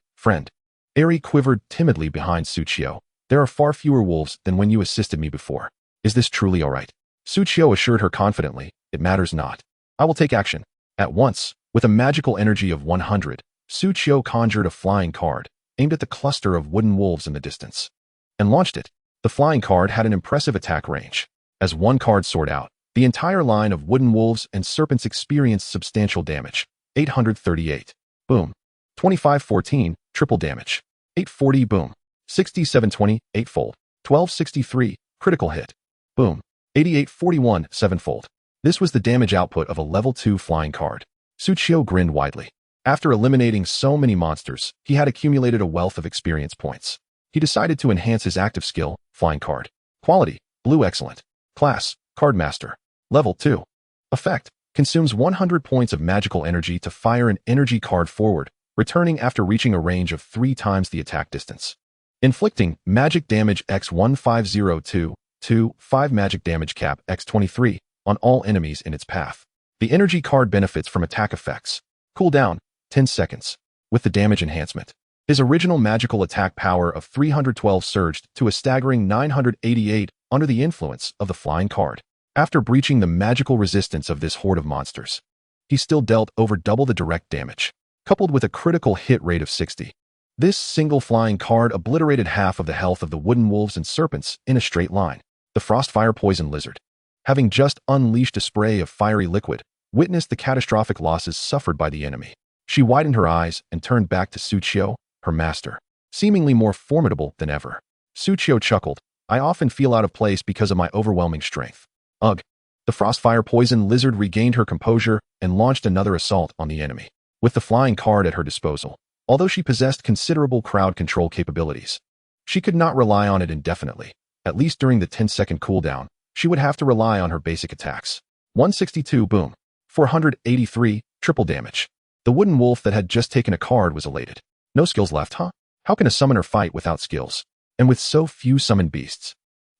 Airy quivered timidly behind Suchio. "There are far fewer wolves than when you assisted me before. Is this truly all right?" Suchio assured her confidently, "It matters not. I will take action." At once, with a magical energy of 100, Suchio conjured a flying card, aimed at the cluster of wooden wolves in the distance, and launched it. The flying card had an impressive attack range. As one card soared out, the entire line of wooden wolves and serpents experienced substantial damage. 838. Boom. 2514, triple damage. 840, boom. 6720, eightfold. 1263, critical hit. Boom. 8841, sevenfold. This was the damage output of a level 2 flying card. Suchio grinned widely. After eliminating so many monsters, he had accumulated a wealth of experience points. He decided to enhance his active skill, flying card. Quality, blue excellent. Class, card master. Level 2. Effect, consumes 100 points of magical energy to fire an energy card forward, returning after reaching a range of 3 times the attack distance. Inflicting magic damage x 1502, 5 magic damage cap x 23 on all enemies in its path. The energy card benefits from attack effects. Cooldown, 10 seconds. With the damage enhancement, his original magical attack power of 312 surged to a staggering 988 under the influence of the flying card. After breaching the magical resistance of this horde of monsters, he still dealt over double the direct damage, coupled with a critical hit rate of 60. This single flying card obliterated half of the health of the wooden wolves and serpents in a straight line. The frostfire poison lizard, having just unleashed a spray of fiery liquid, witnessed the catastrophic losses suffered by the enemy. She widened her eyes and turned back to Suchio, her master, seemingly more formidable than ever. Suchio chuckled, "I often feel out of place because of my overwhelming strength." Ugh. The frostfire poison lizard regained her composure and launched another assault on the enemy. With the flying card at her disposal, although she possessed considerable crowd control capabilities, she could not rely on it indefinitely. At least during the 10-second cooldown, she would have to rely on her basic attacks. 162, boom. 483, triple damage. The wooden wolf that had just taken a card was elated. No skills left, huh? How can a summoner fight without skills? And with so few summoned beasts?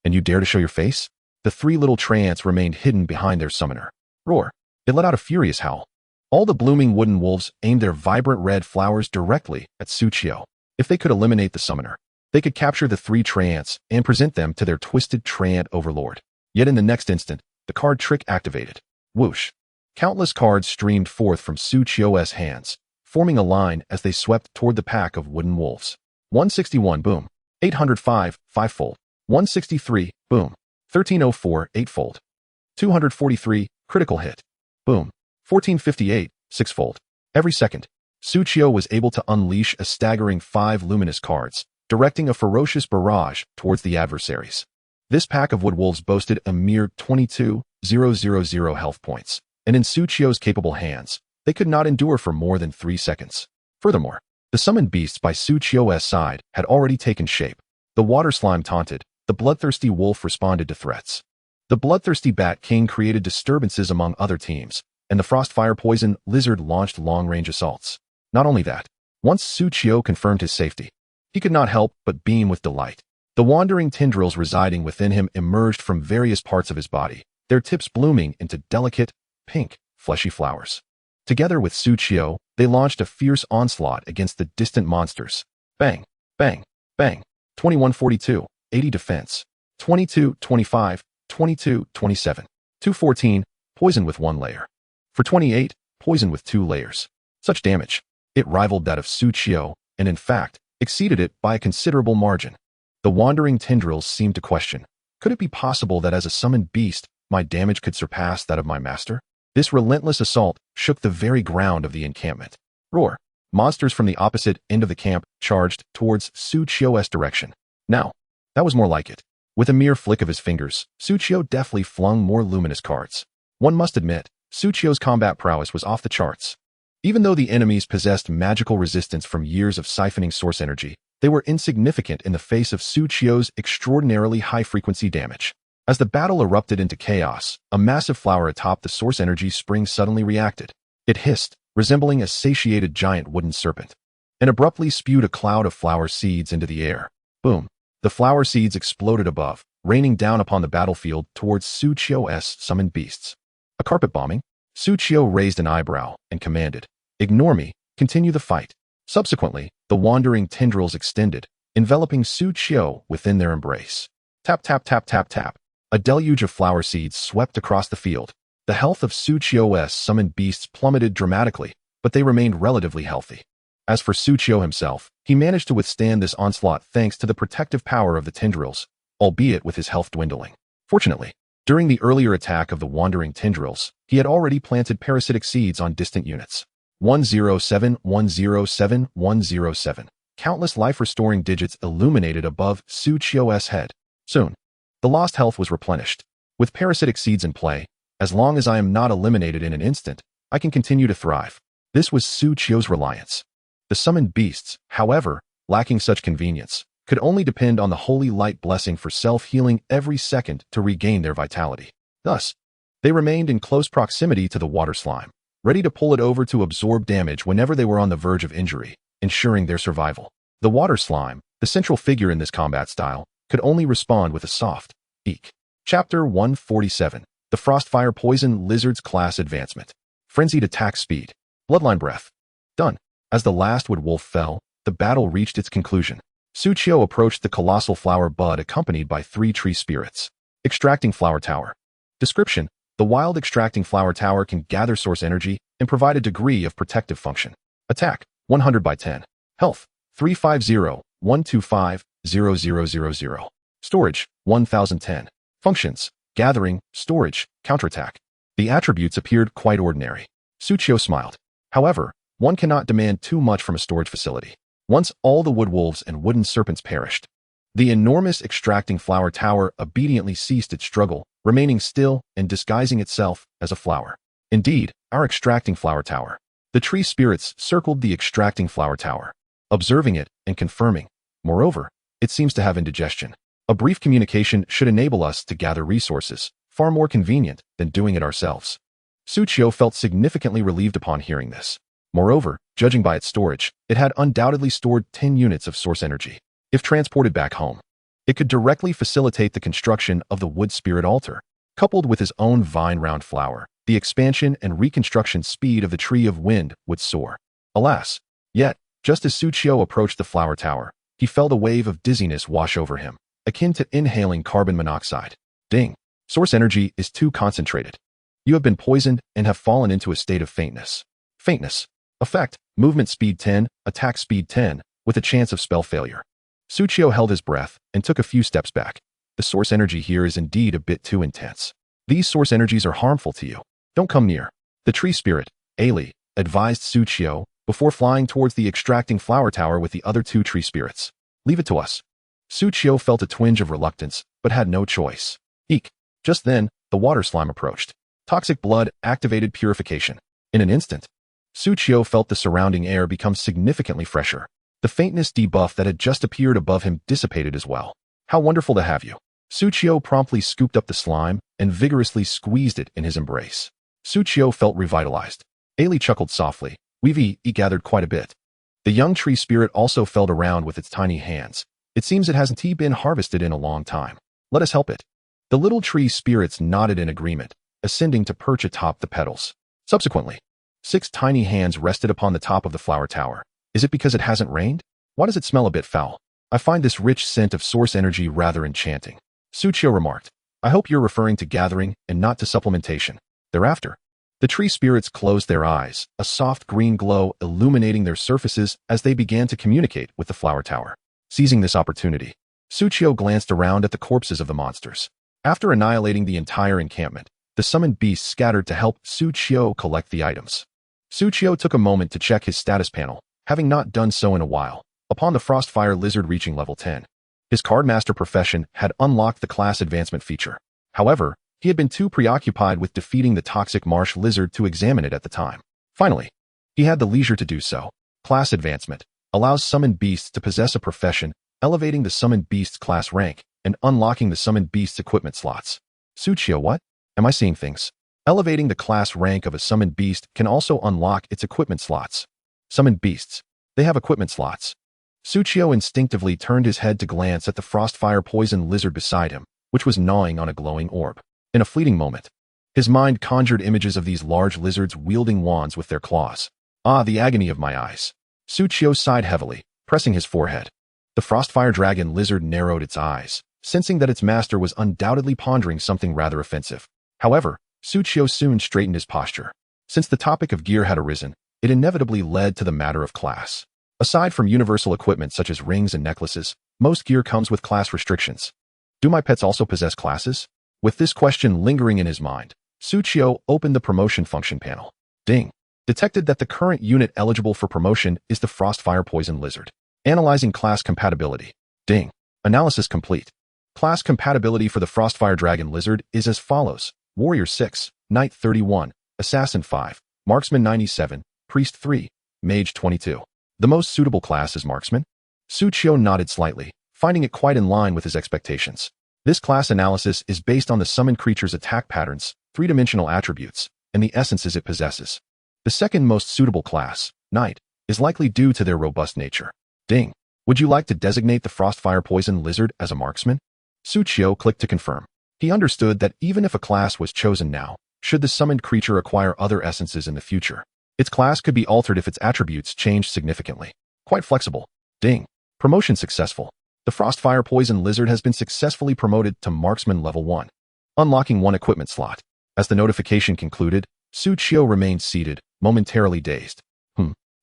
And you dare to show your face? The 3 little treants remained hidden behind their summoner. Roar. It let out a furious howl. All the blooming wooden wolves aimed their vibrant red flowers directly at Suchio. If they could eliminate the summoner, they could capture the 3 treants and present them to their twisted treant overlord. Yet in the next instant, The card trick activated. Whoosh. Countless cards streamed forth from Suchio's hands, forming a line as they swept toward the pack of wooden wolves. 161, boom. 805, 5-fold. 163, boom. 1304, 8-fold. 243, critical hit. Boom. 1458, 6-fold. Every second, Suchio was able to unleash a staggering 5 luminous cards, directing a ferocious barrage towards the adversaries. This pack of wood wolves boasted a mere 22,000 health points, and in Suchio's capable hands, they could not endure for more than 3 seconds. Furthermore, the summoned beasts by Suchio's side had already taken shape. The water slime taunted, the bloodthirsty wolf responded to threats. The bloodthirsty bat king created disturbances among other teams, and the frostfire poison lizard launched long-range assaults. Not only that, once Suchio confirmed his safety, he could not help but beam with delight. The wandering tendrils residing within him emerged from various parts of his body, their tips blooming into delicate, pink, fleshy flowers. Together with Suchio, they launched a fierce onslaught against the distant monsters. Bang, bang, bang. 2142, 80 defense. 2225, 2227. 214, poison with 1 layer. For 28, poison with 2 layers. Such damage. It rivaled that of Suchio, and in fact, exceeded it by a considerable margin. The wandering tendrils seemed to question, could it be possible that as a summoned beast, my damage could surpass that of my master? This relentless assault shook the very ground of the encampment. Roar! Monsters from the opposite end of the camp charged towards Suchio's direction. Now, that was more like it. With a mere flick of his fingers, Suchio deftly flung more luminous cards. One must admit, Suchio's combat prowess was off the charts. Even though the enemies possessed magical resistance from years of siphoning source energy, they were insignificant in the face of Suchio's extraordinarily high-frequency damage. As the battle erupted into chaos, a massive flower atop the source energy spring suddenly reacted. It hissed, resembling a satiated giant wooden serpent, and abruptly spewed a cloud of flower seeds into the air. Boom! The flower seeds exploded above, raining down upon the battlefield towards Suchio's summoned beasts. A carpet bombing? Suchio raised an eyebrow and commanded, "Ignore me, continue the fight." Subsequently, the wandering tendrils extended, enveloping Suchio within their embrace. Tap, tap, tap, tap, tap. A deluge of flower seeds swept across the field. The health of Suchio's summoned beasts plummeted dramatically, but they remained relatively healthy. As for Suchio himself, he managed to withstand this onslaught thanks to the protective power of the tendrils, albeit with his health dwindling. Fortunately, during the earlier attack of the wandering tendrils, he had already planted parasitic seeds on distant units. 107, 107, 107. Countless life-restoring digits illuminated above Suchio's head. Soon, the lost health was replenished. With parasitic seeds in play, as long as I am not eliminated in an instant, I can continue to thrive. This was Suchio's reliance. The summoned beasts, however, lacking such convenience, could only depend on the holy light blessing for self-healing every second to regain their vitality. Thus, they remained in close proximity to the water slime, ready to pull it over to absorb damage whenever they were on the verge of injury, ensuring their survival. The water slime, the central figure in this combat style, could only respond with a soft eek. Chapter 147. The Frostfire Poison Lizard's Class Advancement. Frenzied Attack Speed. Bloodline Breath. Done. As the last wood wolf fell, the battle reached its conclusion. Suchio approached the colossal flower bud accompanied by 3 tree spirits. Extracting Flower Tower. Description: the wild extracting flower tower can gather source energy and provide a degree of protective function. Attack: 100 by 10. Health: 350, 125, 0000. Storage: 1010. Functions: gathering, storage, counterattack. The attributes appeared quite ordinary. Suchio smiled. However, one cannot demand too much from a storage facility. Once all the wood wolves and wooden serpents perished, the enormous extracting flower tower obediently ceased its struggle, remaining still and disguising itself as a flower. Indeed, our extracting flower tower. The tree spirits circled the extracting flower tower, observing it and confirming. Moreover, it seems to have indigestion. A brief communication should enable us to gather resources, far more convenient than doing it ourselves. Suchio felt significantly relieved upon hearing this. Moreover, judging by its storage, it had undoubtedly stored 10 units of source energy. If transported back home, it could directly facilitate the construction of the wood spirit altar. Coupled with his own vine-round flower, the expansion and reconstruction speed of the Tree of Wind would soar. Alas! Yet, just as Suchio approached the flower tower, he felt a wave of dizziness wash over him, akin to inhaling carbon monoxide. Ding! Source energy is too concentrated. You have been poisoned and have fallen into a state of faintness. Faintness. Effect, movement speed 10, attack speed 10, with a chance of spell failure. Suchio held his breath and took a few steps back. The source energy here is indeed a bit too intense. These source energies are harmful to you. Don't come near. The tree spirit, Ailey, advised Suchio before flying towards the extracting flower tower with the other two tree spirits. Leave it to us. Suchio felt a twinge of reluctance, but had no choice. Eek. Just then, the water slime approached. Toxic blood activated purification. In an instant, Suchio felt the surrounding air become significantly fresher. The faintness debuff that had just appeared above him dissipated as well. How wonderful to have you. Suchio promptly scooped up the slime and vigorously squeezed it in his embrace. Suchio felt revitalized. Ailey chuckled softly. We've gathered quite a bit. The young tree spirit also felt around with its tiny hands. It seems it hasn't been harvested in a long time. Let us help it. The little tree spirits nodded in agreement, ascending to perch atop the petals. Subsequently, 6 tiny hands rested upon the top of the flower tower. Is it because it hasn't rained? Why does it smell a bit foul? I find this rich scent of source energy rather enchanting. Suchio remarked. I hope you're referring to gathering and not to supplementation. Thereafter, the tree spirits closed their eyes, a soft green glow illuminating their surfaces as they began to communicate with the flower tower. Seizing this opportunity, Suchio glanced around at the corpses of the monsters. After annihilating the entire encampment, the summoned beasts scattered to help Suchio collect the items. Suchio took a moment to check his status panel, having not done so in a while, upon the Frostfire Lizard reaching level 10. His Cardmaster profession had unlocked the class advancement feature. However, he had been too preoccupied with defeating the toxic marsh lizard to examine it at the time. Finally, he had the leisure to do so. Class advancement allows summoned beasts to possess a profession, elevating the summoned beast's class rank and unlocking the summoned beast's equipment slots. Suchio, what? Am I seeing things? Elevating the class rank of a summoned beast can also unlock its equipment slots. Summoned beasts. They have equipment slots. Suchio instinctively turned his head to glance at the Frostfire poison lizard beside him, which was gnawing on a glowing orb. In a fleeting moment, his mind conjured images of these large lizards wielding wands with their claws. Ah, the agony of my eyes. Suchio sighed heavily, pressing his forehead. The Frostfire dragon lizard narrowed its eyes, sensing that its master was undoubtedly pondering something rather offensive. However, Suchio soon straightened his posture. Since the topic of gear had arisen, it inevitably led to the matter of class. Aside from universal equipment such as rings and necklaces, most gear comes with class restrictions. Do my pets also possess classes? With this question lingering in his mind, Suchio opened the promotion function panel. Ding. Detected that the current unit eligible for promotion is the Frostfire Poison Lizard. Analyzing class compatibility. Ding. Analysis complete. Class compatibility for the Frostfire Dragon Lizard is as follows. Warrior 6, Knight 31, Assassin 5, Marksman 97, Priest 3, Mage 22. The most suitable class is Marksman? Suchio nodded slightly, finding it quite in line with his expectations. This class analysis is based on the summoned creature's attack patterns, 3-dimensional attributes, and the essences it possesses. The second most suitable class, Knight, is likely due to their robust nature. Ding. Would you like to designate the Frostfire Poison Lizard as a marksman? Suchio clicked to confirm. He understood that even if a class was chosen now, should the summoned creature acquire other essences in the future, its class could be altered if its attributes changed significantly. Quite flexible. Ding. Promotion successful. The Frostfire Poison Lizard has been successfully promoted to Marksman Level 1, unlocking 1 equipment slot. As the notification concluded, Suchio remained seated, momentarily dazed.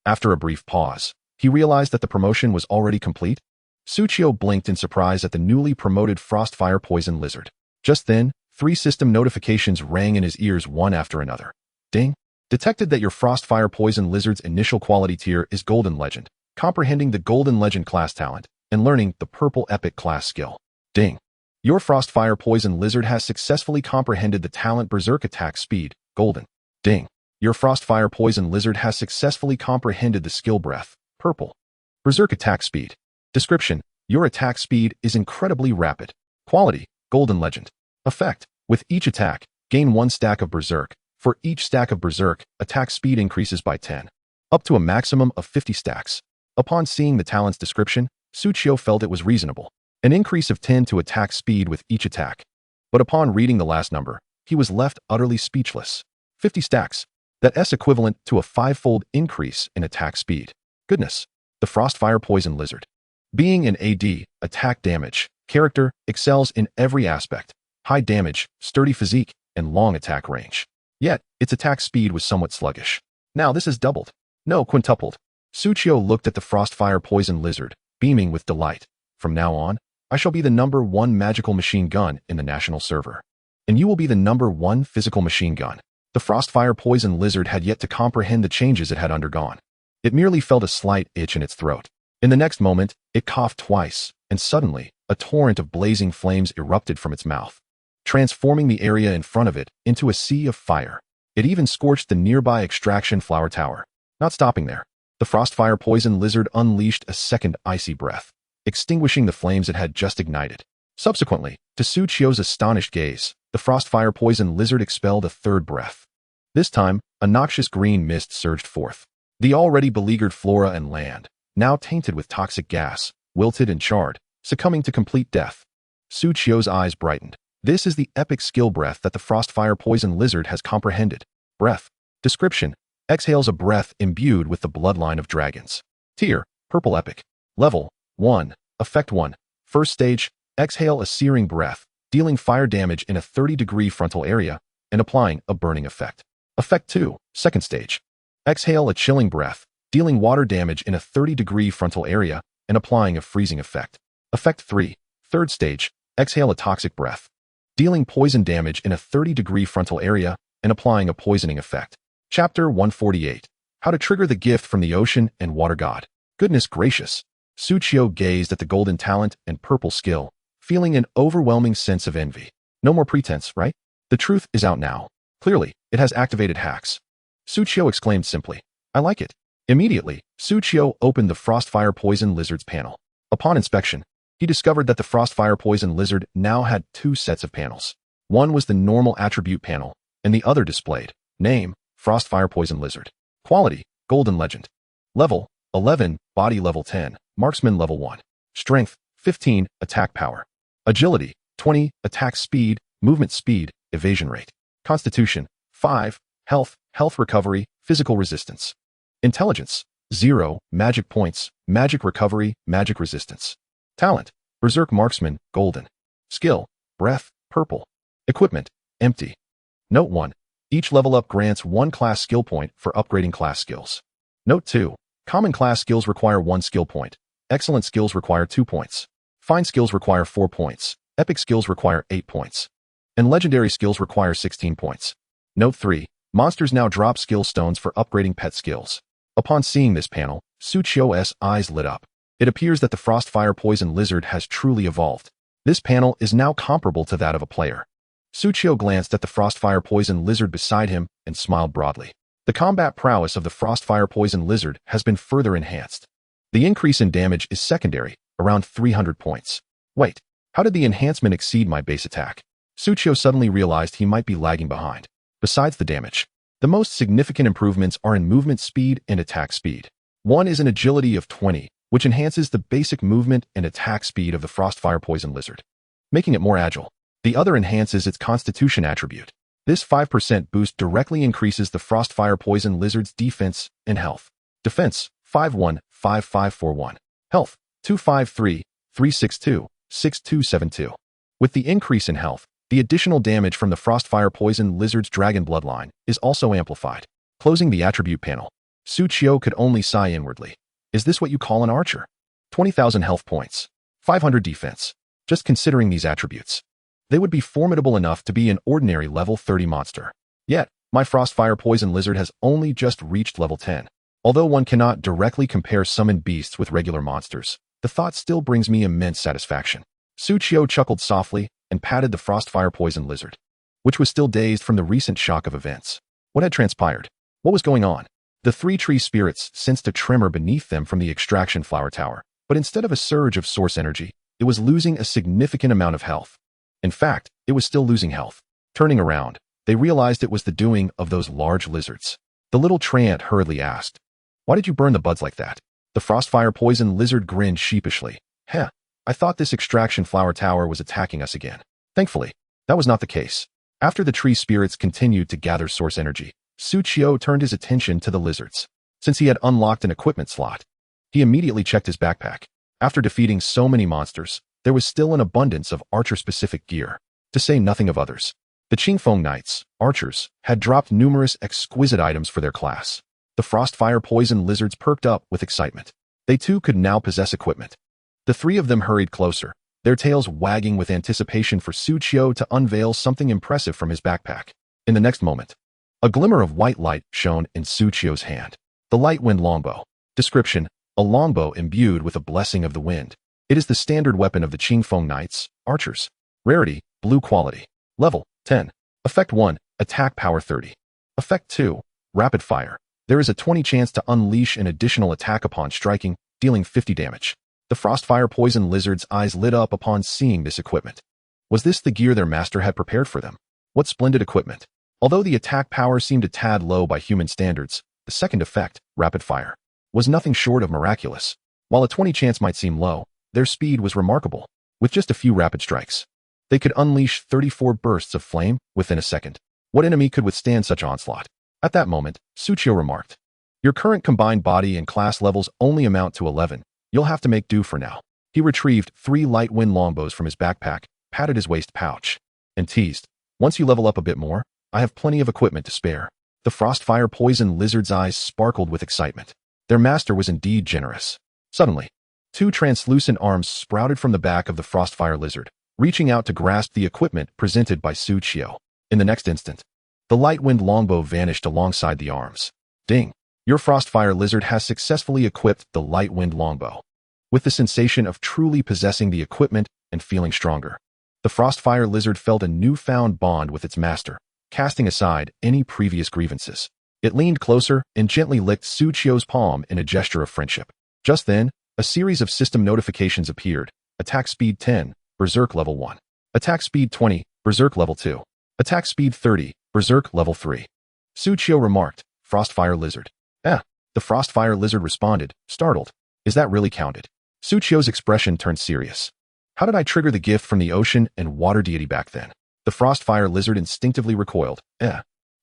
After a brief pause, he realized that the promotion was already complete. Suchio blinked in surprise at the newly promoted Frostfire Poison Lizard. Just then, 3 system notifications rang in his ears one after another. Ding. Detected that your Frostfire Poison Lizard's initial quality tier is Golden Legend, comprehending the Golden Legend class talent, and learning the Purple Epic class skill. Ding. Your Frostfire Poison Lizard has successfully comprehended the talent Berserk Attack Speed, Golden. Ding. Your Frostfire Poison Lizard has successfully comprehended the skill Breath, Purple. Berserk Attack Speed. Description. Your attack speed is incredibly rapid. Quality, Golden Legend. Effect. With each attack, gain 1 stack of Berserk. For each stack of Berserk, attack speed increases by 10, up to a maximum of 50 stacks. Upon seeing the talent's description, Suchio felt it was reasonable. An increase of 10 to attack speed with each attack. But upon reading the last number, he was left utterly speechless. 50 stacks. That's equivalent to a 5-fold increase in attack speed. Goodness. The Frostfire Poison Lizard. Being an AD, attack damage, character, excels in every aspect. high damage, sturdy physique, and long attack range. Yet, its attack speed was somewhat sluggish. Now this is doubled. No, quintupled. Suchio looked at the Frostfire Poison Lizard, beaming with delight. From now on, I shall be the #1 magical machine gun in the national server. And you will be the #1 physical machine gun. The Frostfire Poison Lizard had yet to comprehend the changes it had undergone. It merely felt a slight itch in its throat. In the next moment, it coughed twice, and suddenly, a torrent of blazing flames erupted from its mouth, transforming the area in front of it into a sea of fire. It even scorched the nearby extraction flower tower. Not stopping there, the Frostfire Poison Lizard unleashed a second icy breath, extinguishing the flames it had just ignited. Subsequently, to Suchio's astonished gaze, the Frostfire Poison Lizard expelled a third breath. This time, a noxious green mist surged forth. The already beleaguered flora and land, now tainted with toxic gas, wilted and charred, succumbing to complete death. Suchio's eyes brightened. This is the epic skill breath that the Frostfire Poison Lizard has comprehended. Breath. Description: exhales a breath imbued with the bloodline of dragons. Tier: Purple Epic. Level: 1. Effect 1. First stage: exhale a searing breath, dealing fire damage in a 30-degree frontal area and applying a burning effect. Effect 2. Second stage: exhale a chilling breath, dealing water damage in a 30-degree frontal area and applying a freezing effect. Effect 3. Third stage: exhale a toxic breath, dealing poison damage in a 30-degree frontal area and applying a poisoning effect. Chapter 148. How to trigger the gift from the ocean and water god. Goodness gracious. Suchio gazed at the golden talent and purple skill, feeling an overwhelming sense of envy. No more pretense, right? The truth is out now. Clearly, it has activated hacks. Suchio exclaimed simply. I like it. Immediately, Suchio opened the Frostfire Poison Lizard's panel. Upon inspection, he discovered that the Frostfire Poison Lizard now had 2 sets of panels. One was the normal attribute panel, and the other displayed name, Frostfire Poison Lizard. Quality, Golden Legend. Level, 11, Body Level 10, Marksman Level 1. Strength, 15, Attack Power. Agility, 20, Attack Speed, Movement Speed, Evasion Rate. Constitution, 5, Health Recovery, Physical Resistance. Intelligence, 0, Magic Points, Magic Recovery, Magic Resistance. Talent, Berserk Marksman, Golden. Skill, Breath, Purple. Equipment, Empty. Note 1. Each level up grants 1 class skill point for upgrading class skills. Note 2. Common class skills require 1 skill point. Excellent skills require 2 points. Fine skills require 4 points. Epic skills require 8 points. And legendary skills require 16 points. Note 3. Monsters now drop skill stones for upgrading pet skills. Upon seeing this panel, Suchio's eyes lit up. It appears that the Frostfire Poison Lizard has truly evolved. This panel is now comparable to that of a player. Suchio glanced at the Frostfire Poison Lizard beside him and smiled broadly. The combat prowess of the Frostfire Poison Lizard has been further enhanced. The increase in damage is secondary, around 300 points. Wait, how did the enhancement exceed my base attack? Suchio suddenly realized he might be lagging behind. Besides the damage, the most significant improvements are in movement speed and attack speed. One is an agility of 20, which enhances the basic movement and attack speed of the Frostfire Poison Lizard, making it more agile. The other enhances its Constitution attribute. This 5% boost directly increases the Frostfire Poison Lizard's defense and health. Defense, 515541. Health, 253-362-6272. With the increase in health, the additional damage from the Frostfire Poison Lizard's dragon bloodline is also amplified. Closing the attribute panel, Suchio could only sigh inwardly. Is this what you call an archer? 20,000 health points, 500 defense. Just considering these attributes, they would be formidable enough to be an ordinary level 30 monster. Yet, my Frostfire Poison Lizard has only just reached level 10. Although one cannot directly compare summoned beasts with regular monsters, the thought still brings me immense satisfaction. Suchio chuckled softly and patted the Frostfire Poison Lizard, which was still dazed from the recent shock of events. What had transpired? What was going on? The 3 tree spirits sensed a tremor beneath them from the extraction flower tower, but instead of a surge of source energy, it was losing a significant amount of health. In fact, it was still losing health. Turning around, they realized it was the doing of those large lizards. The little treant hurriedly asked, "Why did you burn the buds like that?" The Frostfire Poison Lizard grinned sheepishly. "Heh, I thought this extraction flower tower was attacking us again." Thankfully, that was not the case. After the tree spirits continued to gather source energy, Suchio turned his attention to the lizards. Since he had unlocked an equipment slot, he immediately checked his backpack. After defeating so many monsters, there was still an abundance of archer-specific gear. to say nothing of others. The Qingfeng Knights, archers, had dropped numerous exquisite items for their class. The Frostfire Poison Lizards perked up with excitement. They too could now possess equipment. The three of them hurried closer, their tails wagging with anticipation for Su Qiu to unveil something impressive from his backpack. In the next moment, a glimmer of white light shone in Su Qiu's hand. The Light Wind Longbow. Description: a longbow imbued with a blessing of the wind. It is the standard weapon of the Qingfeng Knights, archers. Rarity: blue quality. Level: 10. Effect 1, attack power 30. Effect 2, rapid fire. There is a 20 chance to unleash an additional attack upon striking, dealing 50 damage. The Frostfire Poison Lizard's eyes lit up upon seeing this equipment. Was this the gear their master had prepared for them? What splendid equipment! Although the attack power seemed a tad low by human standards, the second effect, rapid fire, was nothing short of miraculous. While a 20 chance might seem low, their speed was remarkable. With just a few rapid strikes, they could unleash 34 bursts of flame within a second. What enemy could withstand such onslaught? At that moment, Su Qiu remarked, "Your current combined body and class levels only amount to 11. You'll have to make do for now." He retrieved 3 light wind longbows from his backpack, patted his waist pouch, and teased, "Once you level up a bit more, I have plenty of equipment to spare." The Frostfire Poison Lizard's eyes sparkled with excitement. Their master was indeed generous. Suddenly, 2 translucent arms sprouted from the back of the Frostfire Lizard, reaching out to grasp the equipment presented by Su Qiu. In the next instant, the light wind longbow vanished alongside the arms. Ding! Your Frostfire Lizard has successfully equipped the light wind longbow. With the sensation of truly possessing the equipment and feeling stronger, the Frostfire Lizard felt a newfound bond with its master, casting aside any previous grievances. It leaned closer and gently licked Su Qiu's palm in a gesture of friendship. Just then, a series of system notifications appeared. Attack speed 10, Berserk level 1. Attack speed 20, Berserk level 2. Attack speed 30, Berserk level 3. Su Qiu remarked, "Frostfire Lizard." The Frostfire Lizard responded, startled. Is that really counted? Su Qiu's expression turned serious. How did I trigger the gift from the ocean and water deity back then? The Frostfire Lizard instinctively recoiled.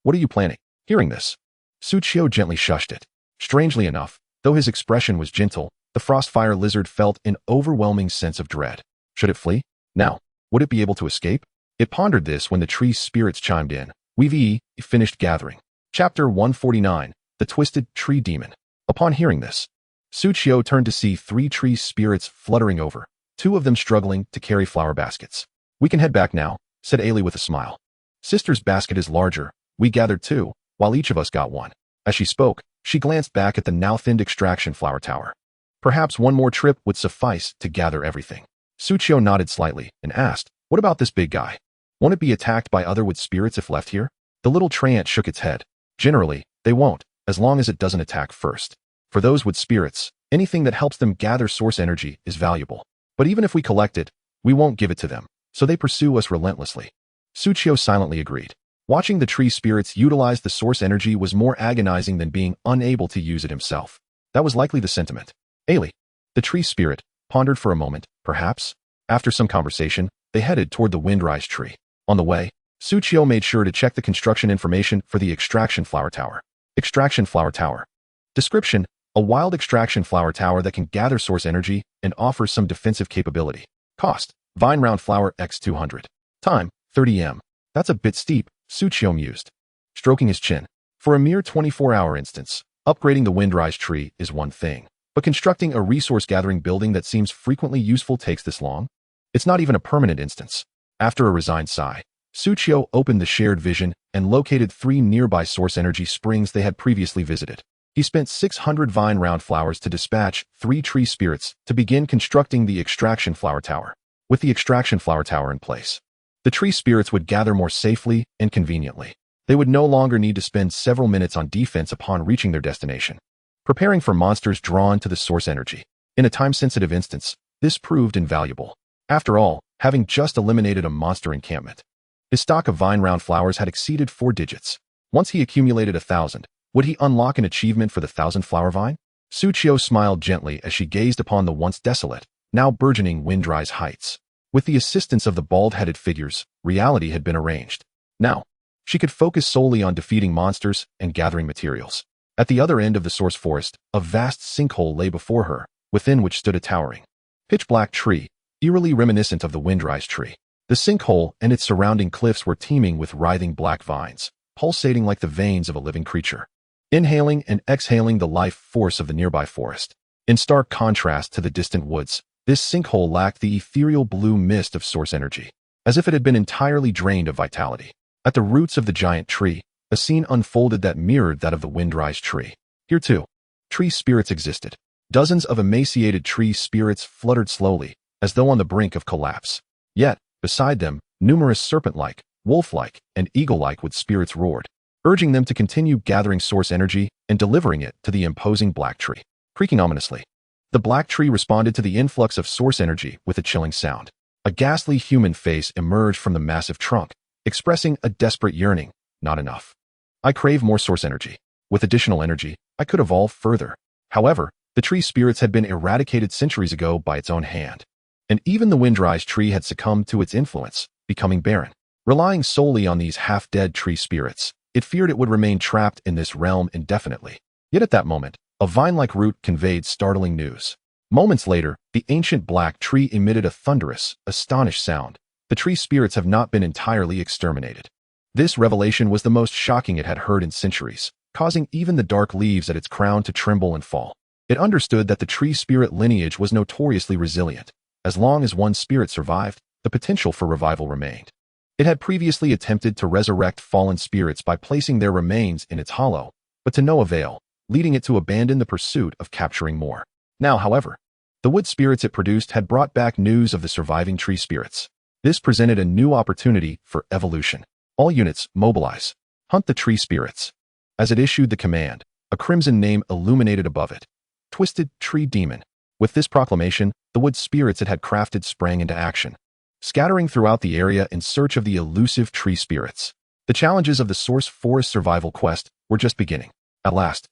What are you planning? Hearing this, Su Qiu gently shushed it. Strangely enough, though his expression was gentle, the Frostfire Lizard felt an overwhelming sense of dread. Should it flee? Now, would it be able to escape? It pondered this when the tree's spirits chimed in. We've finished gathering. Chapter 149, The Twisted Tree Demon. Upon hearing this, Su Qiu turned to see 3 tree spirits fluttering over, 2 of them struggling to carry flower baskets. "We can head back now," said Ailey with a smile. "Sister's basket is larger. We gathered 2, while each of us got 1. As she spoke, she glanced back at the now-thinned extraction flower tower. Perhaps one more trip would suffice to gather everything. Su Qiu nodded slightly and asked, "What about this big guy? Won't it be attacked by other wood spirits if left here?" The little treant shook its head. "Generally, they won't, as long as it doesn't attack first. For those wood spirits, anything that helps them gather source energy is valuable. But even if we collect it, we won't give it to them, so they pursue us relentlessly." Su Qiu silently agreed. Watching the tree spirits utilize the source energy was more agonizing than being unable to use it himself. That was likely the sentiment. Ailey, the tree spirit, pondered for a moment. Perhaps, after some conversation, they headed toward the Windrise tree. On the way, Su Qiu made sure to check the construction information for the extraction flower tower. Extraction flower tower. Description: a wild extraction flower tower that can gather source energy and offers some defensive capability. Cost: vine round flower x 200. Time: 30 m. That's a bit steep, Su Qiu mused, stroking his chin. For a mere 24-hour instance, upgrading the Windrise tree is one thing, but constructing a resource-gathering building that seems frequently useful takes this long? It's not even a permanent instance. After a resigned sigh, Su Qiu opened the shared vision and located 3 nearby source energy springs they had previously visited. He spent 600 vine round flowers to dispatch 3 tree spirits to begin constructing the extraction flower tower. With the extraction flower tower in place, the tree spirits would gather more safely and conveniently. They would no longer need to spend several minutes on defense upon reaching their destination, preparing for monsters drawn to the source energy. In a time-sensitive instance, this proved invaluable. After all, having just eliminated a monster encampment, his stock of vine round flowers had exceeded 4 digits. Once he accumulated 1,000, would he unlock an achievement for the 1,000-flower vine? Su Qiu smiled gently as she gazed upon the once desolate, now burgeoning Windrise heights. With the assistance of the bald-headed figures, reality had been arranged. Now, she could focus solely on defeating monsters and gathering materials. At the other end of the source forest, a vast sinkhole lay before her, within which stood a towering, pitch-black tree, eerily reminiscent of the Windrise tree. The sinkhole and its surrounding cliffs were teeming with writhing black vines, pulsating like the veins of a living creature, inhaling and exhaling the life force of the nearby forest. In stark contrast to the distant woods, this sinkhole lacked the ethereal blue mist of source energy, as if it had been entirely drained of vitality. At the roots of the giant tree, a scene unfolded that mirrored that of the Windrise tree. Here too, tree spirits existed. Dozens of emaciated tree spirits fluttered slowly, as though on the brink of collapse. Yet, beside them, numerous serpent-like, wolf-like, and eagle-like wood spirits roared, urging them to continue gathering source energy and delivering it to the imposing black tree. Creaking ominously, the black tree responded to the influx of source energy with a chilling sound. A ghastly human face emerged from the massive trunk, expressing a desperate yearning. Not enough. I crave more source energy. With additional energy, I could evolve further. However, the tree spirits had been eradicated centuries ago by its own hand, and even the Windrise tree had succumbed to its influence, becoming barren. Relying solely on these half-dead tree spirits, it feared it would remain trapped in this realm indefinitely. Yet at that moment, a vine-like root conveyed startling news. Moments later, the ancient black tree emitted a thunderous, astonished sound. The tree spirits have not been entirely exterminated. This revelation was the most shocking it had heard in centuries, causing even the dark leaves at its crown to tremble and fall. It understood that the tree spirit lineage was notoriously resilient. As long as one spirit survived, the potential for revival remained. It had previously attempted to resurrect fallen spirits by placing their remains in its hollow, but to no avail, leading it to abandon the pursuit of capturing more. Now, however, the wood spirits it produced had brought back news of the surviving tree spirits. This presented a new opportunity for evolution. All units, mobilize. Hunt the tree spirits. As it issued the command, a crimson name illuminated above it. Twisted Tree Demon. With this proclamation, the wood spirits it had crafted sprang into action, scattering throughout the area in search of the elusive tree spirits. The challenges of the Source Forest survival quest were just beginning. At last,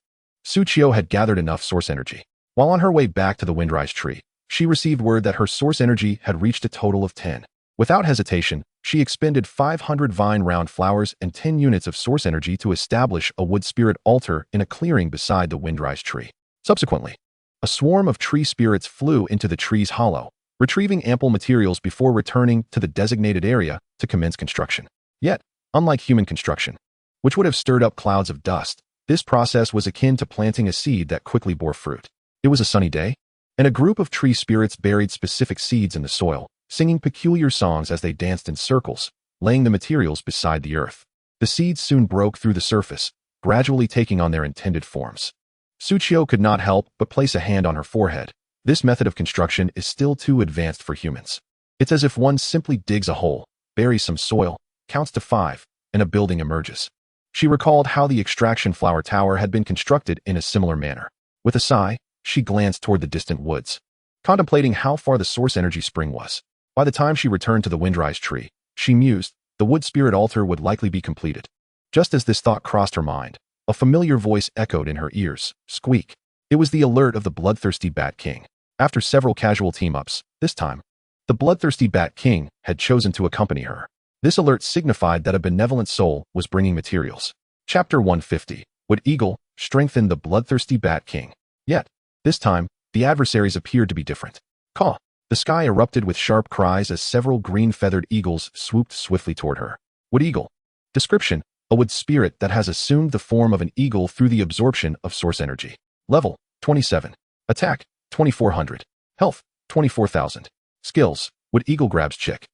Suchio had gathered enough source energy. While on her way back to the Windrise tree, she received word that her source energy had reached a total of 10. Without hesitation, she expended 500 vine-round flowers and 10 units of source energy to establish a wood spirit altar in a clearing beside the Windrise tree. Subsequently, a swarm of tree spirits flew into the tree's hollow, retrieving ample materials before returning to the designated area to commence construction. Yet, unlike human construction, which would have stirred up clouds of dust, this process was akin to planting a seed that quickly bore fruit. It was a sunny day, and a group of tree spirits buried specific seeds in the soil, singing peculiar songs as they danced in circles, laying the materials beside the earth. The seeds soon broke through the surface, gradually taking on their intended forms. Suchio could not help but place a hand on her forehead. This method of construction is still too advanced for humans. It's as if one simply digs a hole, buries some soil, counts to 5, and a building emerges. She recalled how the extraction flower tower had been constructed in a similar manner. With a sigh, she glanced toward the distant woods, contemplating how far the source energy spring was. By the time she returned to the Windrise tree, she mused, the wood spirit altar would likely be completed. Just as this thought crossed her mind, a familiar voice echoed in her ears. Squeak. It was the alert of the bloodthirsty Bat King. After several casual team-ups, this time, the bloodthirsty Bat King had chosen to accompany her. This alert signified that a benevolent soul was bringing materials. Chapter 150. Would Eagle strengthen the bloodthirsty Bat King? Yet, this time, the adversaries appeared to be different. Caw! The sky erupted with sharp cries as several green-feathered eagles swooped swiftly toward her. Wood Eagle. Description: a wood spirit that has assumed the form of an eagle through the absorption of source energy. Level: 27. Attack: 2400. Health: 24,000. Skills: Wood Eagle grabs chick.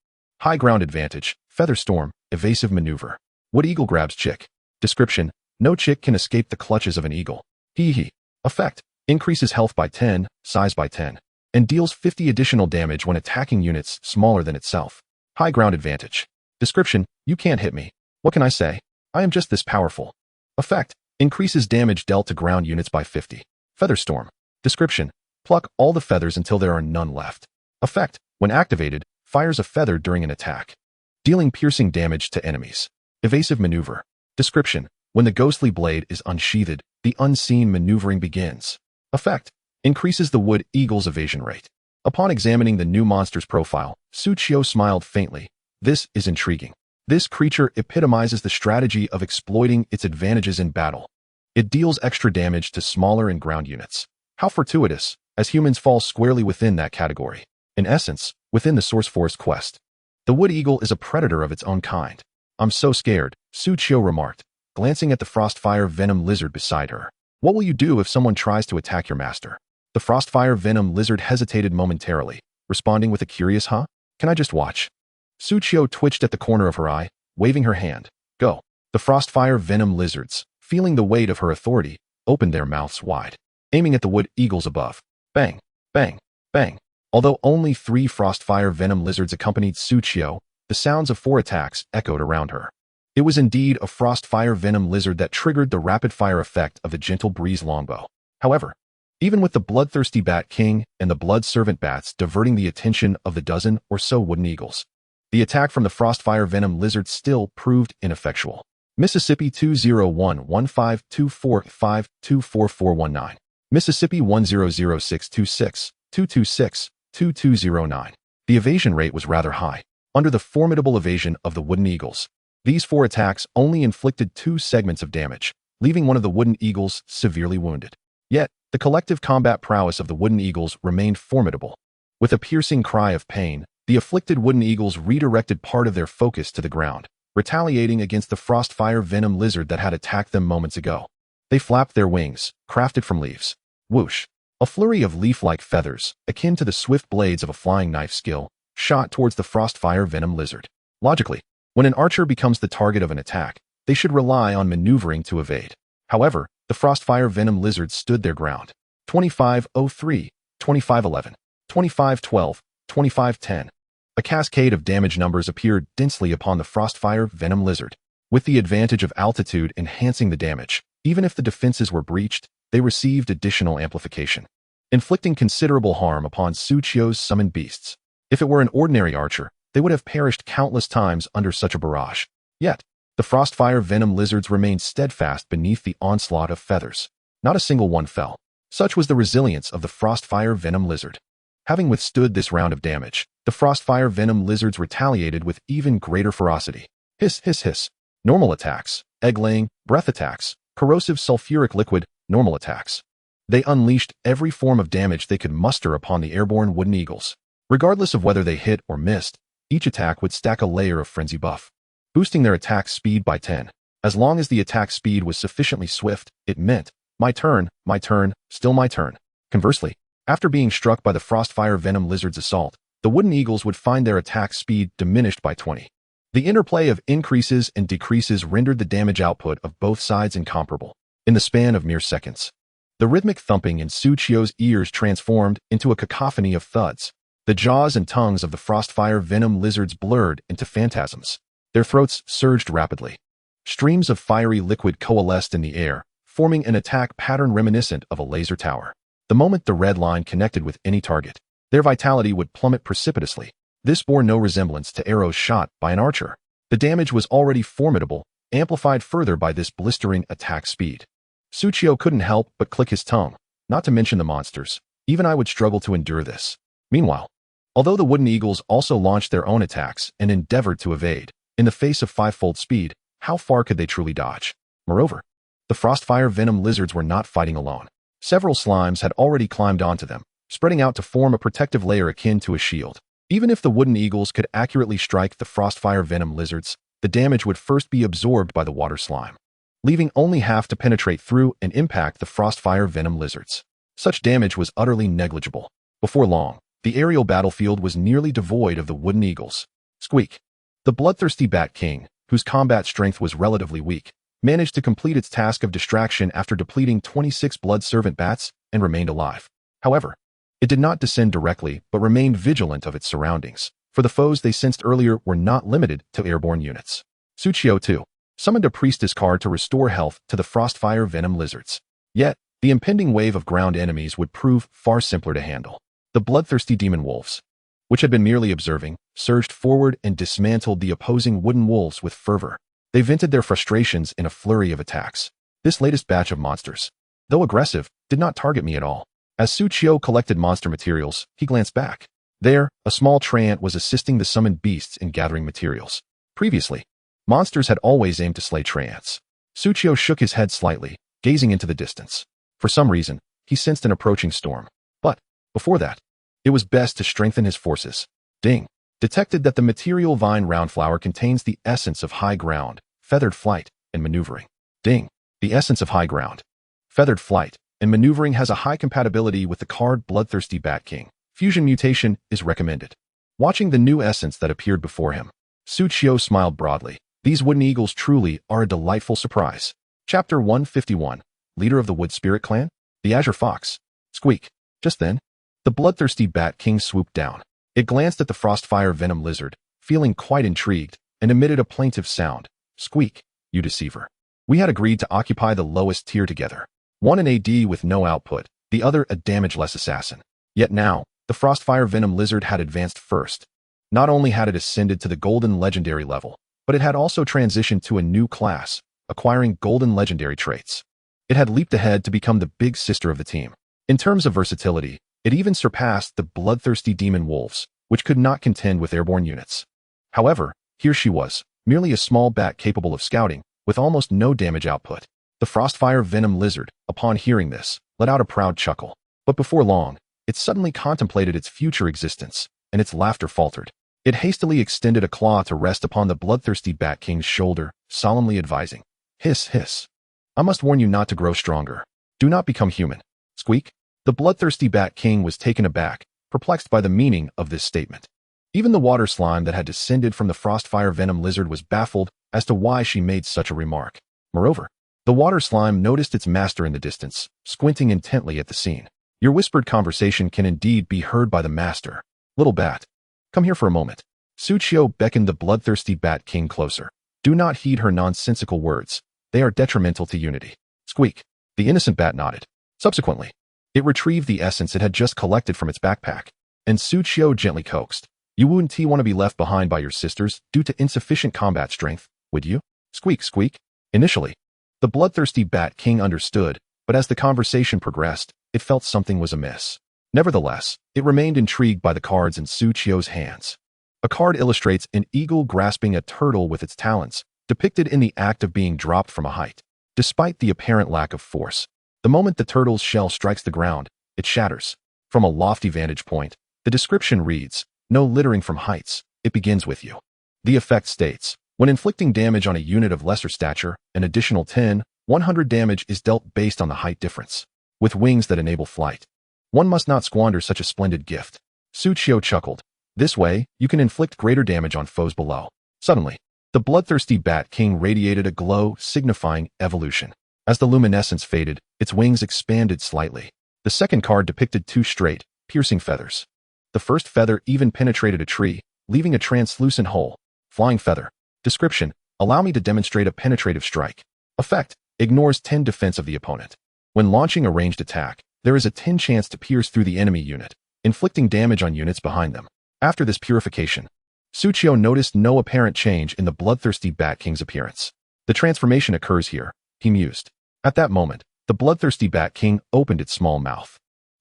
High ground advantage, feather storm, evasive maneuver. Wood Eagle grabs chick. Description: no chick can escape the clutches of an eagle. Hee hee. Effect: increases health by 10, size by 10, and deals 50 additional damage when attacking units smaller than itself. High ground advantage. Description: you can't hit me. What can I say? I am just this powerful. Effect: increases damage dealt to ground units by 50. Feather storm. Description: pluck all the feathers until there are none left. Effect: when activated, fires a feather during an attack, dealing piercing damage to enemies. Evasive maneuver. Description: when the ghostly blade is unsheathed, the unseen maneuvering begins. Effect: increases the wood eagle's evasion rate. Upon examining the new monster's profile, Suchio smiled faintly. This is intriguing. This creature epitomizes the strategy of exploiting its advantages in battle. It deals extra damage to smaller and ground units. How fortuitous, as humans fall squarely within that category. In essence, within the Source Forest quest. The wood eagle is a predator of its own kind. I'm so scared, Suchio remarked, glancing at the frostfire venom lizard beside her. What will you do if someone tries to attack your master? The frostfire venom lizard hesitated momentarily, responding with a curious huh? Can I just watch? Suchio twitched at the corner of her eye, waving her hand. Go. The frostfire venom lizards, feeling the weight of her authority, opened their mouths wide, aiming at the wood eagles above. Bang, bang, bang. Although only 3 frostfire venom lizards accompanied Suchio, the sounds of 4 attacks echoed around her. It was indeed a frostfire venom lizard that triggered the rapid-fire effect of the gentle breeze longbow. However, even with the bloodthirsty Bat King and the blood servant bats diverting the attention of the dozen or so wooden eagles, the attack from the frostfire venom lizard still proved ineffectual. Mississippi 2011524524419. Mississippi 1006262269. The evasion rate was rather high. Under the formidable evasion of the wooden eagles, these 4 attacks only inflicted 2 segments of damage, leaving one of the wooden eagles severely wounded. Yet, the collective combat prowess of the wooden eagles remained formidable. With a piercing cry of pain, the afflicted wooden eagles redirected part of their focus to the ground, retaliating against the frostfire venom lizard that had attacked them moments ago. They flapped their wings, crafted from leaves. Whoosh! A flurry of leaf-like feathers, akin to the swift blades of a flying knife skill, shot towards the frostfire venom lizard. Logically, when an archer becomes the target of an attack, they should rely on maneuvering to evade. However, the frostfire venom lizards stood their ground. 2503, 2511, 2512, 2510. A cascade of damage numbers appeared densely upon the frostfire venom lizard. With the advantage of altitude enhancing the damage, even if the defenses were breached, they received additional amplification, inflicting considerable harm upon Suchio's summoned beasts. If it were an ordinary archer, they would have perished countless times under such a barrage. Yet, the frostfire venom lizards remained steadfast beneath the onslaught of feathers. Not a single one fell. Such was the resilience of the frostfire venom lizard. Having withstood this round of damage, the frostfire venom lizards retaliated with even greater ferocity. Hiss, hiss, hiss. Normal attacks, egg-laying, breath attacks, corrosive sulfuric liquid, normal attacks. They unleashed every form of damage they could muster upon the airborne wooden eagles. Regardless of whether they hit or missed, each attack would stack a layer of frenzy buff, boosting their attack speed by 10. As long as the attack speed was sufficiently swift, it meant, my turn, still my turn. Conversely, after being struck by the frostfire venom lizard's assault, the wooden eagles would find their attack speed diminished by 20. The interplay of increases and decreases rendered the damage output of both sides incomparable. In the span of mere seconds, the rhythmic thumping in Suchio's ears transformed into a cacophony of thuds. The jaws and tongues of the frostfire venom lizards blurred into phantasms. Their throats surged rapidly. Streams of fiery liquid coalesced in the air, forming an attack pattern reminiscent of a laser tower. The moment the red line connected with any target, their vitality would plummet precipitously. This bore no resemblance to arrows shot by an archer. The damage was already formidable, amplified further by this blistering attack speed. Suchio couldn't help but click his tongue, not to mention the monsters. Even I would struggle to endure this. Meanwhile, although the wooden eagles also launched their own attacks and endeavored to evade, in the face of 5-fold speed, how far could they truly dodge? Moreover, the frostfire venom lizards were not fighting alone. Several slimes had already climbed onto them, spreading out to form a protective layer akin to a shield. Even if the wooden eagles could accurately strike the frostfire venom lizards, the damage would first be absorbed by the water slime, leaving only half to penetrate through and impact the frostfire venom lizards. Such damage was utterly negligible. Before long, the aerial battlefield was nearly devoid of the wooden eagles. Squeak. The bloodthirsty Bat King, whose combat strength was relatively weak, managed to complete its task of distraction after depleting 26 blood servant bats and remained alive. However, it did not descend directly but remained vigilant of its surroundings, for the foes they sensed earlier were not limited to airborne units. Suchio, too, summoned a priestess card to restore health to the frostfire venom lizards. Yet, the impending wave of ground enemies would prove far simpler to handle. The bloodthirsty demon wolves, which had been merely observing, surged forward and dismantled the opposing wooden wolves with fervor. They vented their frustrations in a flurry of attacks. This latest batch of monsters, though aggressive, did not target me at all. As Suchio collected monster materials, he glanced back. There, a small treant was assisting the summoned beasts in gathering materials. Previously, monsters had always aimed to slay treants. Suchio shook his head slightly, gazing into the distance. For some reason, he sensed an approaching storm. But, before that, it was best to strengthen his forces. Ding! detected that the material vine round flower contains the essence of high ground, feathered flight, and maneuvering. Ding! The essence of high ground, feathered flight, and maneuvering has a high compatibility with the card Bloodthirsty Bat King. Fusion mutation is recommended. Watching the new essence that appeared before him, Suchio smiled broadly. These wooden eagles truly are a delightful surprise. Chapter 151, Leader of the Wood Spirit Clan? The Azure Fox. Squeak. Just then, the Bloodthirsty Bat King swooped down. It glanced at the Frostfire Venom Lizard, feeling quite intrigued, and emitted a plaintive sound. Squeak, you deceiver. We had agreed to occupy the lowest tier together. One an AD with no output, the other a damage-less assassin. Yet now, the Frostfire Venom Lizard had advanced first. Not only had it ascended to the Golden Legendary level, but it had also transitioned to a new class, acquiring Golden Legendary traits. It had leaped ahead to become the big sister of the team. In terms of versatility, it even surpassed the bloodthirsty demon wolves, which could not contend with airborne units. However, here she was, merely a small bat capable of scouting, with almost no damage output. The Frostfire Venom Lizard, upon hearing this, let out a proud chuckle. But before long, it suddenly contemplated its future existence, and its laughter faltered. It hastily extended a claw to rest upon the Bloodthirsty Bat King's shoulder, solemnly advising, "Hiss, hiss. I must warn you not to grow stronger. Do not become human." Squeak. The Bloodthirsty Bat King was taken aback, perplexed by the meaning of this statement. Even the water slime that had descended from the Frostfire Venom Lizard was baffled as to why she made such a remark. Moreover, the water slime noticed its master in the distance, squinting intently at the scene. Your whispered conversation can indeed be heard by the master. Little bat, come here for a moment. Suchio beckoned the Bloodthirsty Bat King closer. Do not heed her nonsensical words. They are detrimental to unity. Squeak. The innocent bat nodded. Subsequently, it retrieved the essence it had just collected from its backpack, and Suchio gently coaxed. You wouldn't want to be left behind by your sisters due to insufficient combat strength, would you? Squeak, squeak. Initially, the Bloodthirsty Bat King understood, but as the conversation progressed, it felt something was amiss. Nevertheless, it remained intrigued by the cards in Suchio's hands. A card illustrates an eagle grasping a turtle with its talons, depicted in the act of being dropped from a height. Despite the apparent lack of force, the moment the turtle's shell strikes the ground, it shatters. From a lofty vantage point, the description reads, "No littering from heights, it begins with you." The effect states, when inflicting damage on a unit of lesser stature, an additional 100 damage is dealt based on the height difference. With wings that enable flight, one must not squander such a splendid gift. Suchio chuckled. This way, you can inflict greater damage on foes below. Suddenly, the Bloodthirsty Bat King radiated a glow signifying evolution. As the luminescence faded, its wings expanded slightly. The second card depicted two straight, piercing feathers. The first feather even penetrated a tree, leaving a translucent hole. Flying feather. Description, allow me to demonstrate a penetrative strike. Effect, ignores 10 defense of the opponent. When launching a ranged attack, there is a 10 chance to pierce through the enemy unit, inflicting damage on units behind them. After this purification, Suchio noticed no apparent change in the Bloodthirsty Bat King's appearance. The transformation occurs here, he mused. At that moment, the Bloodthirsty Bat King opened its small mouth.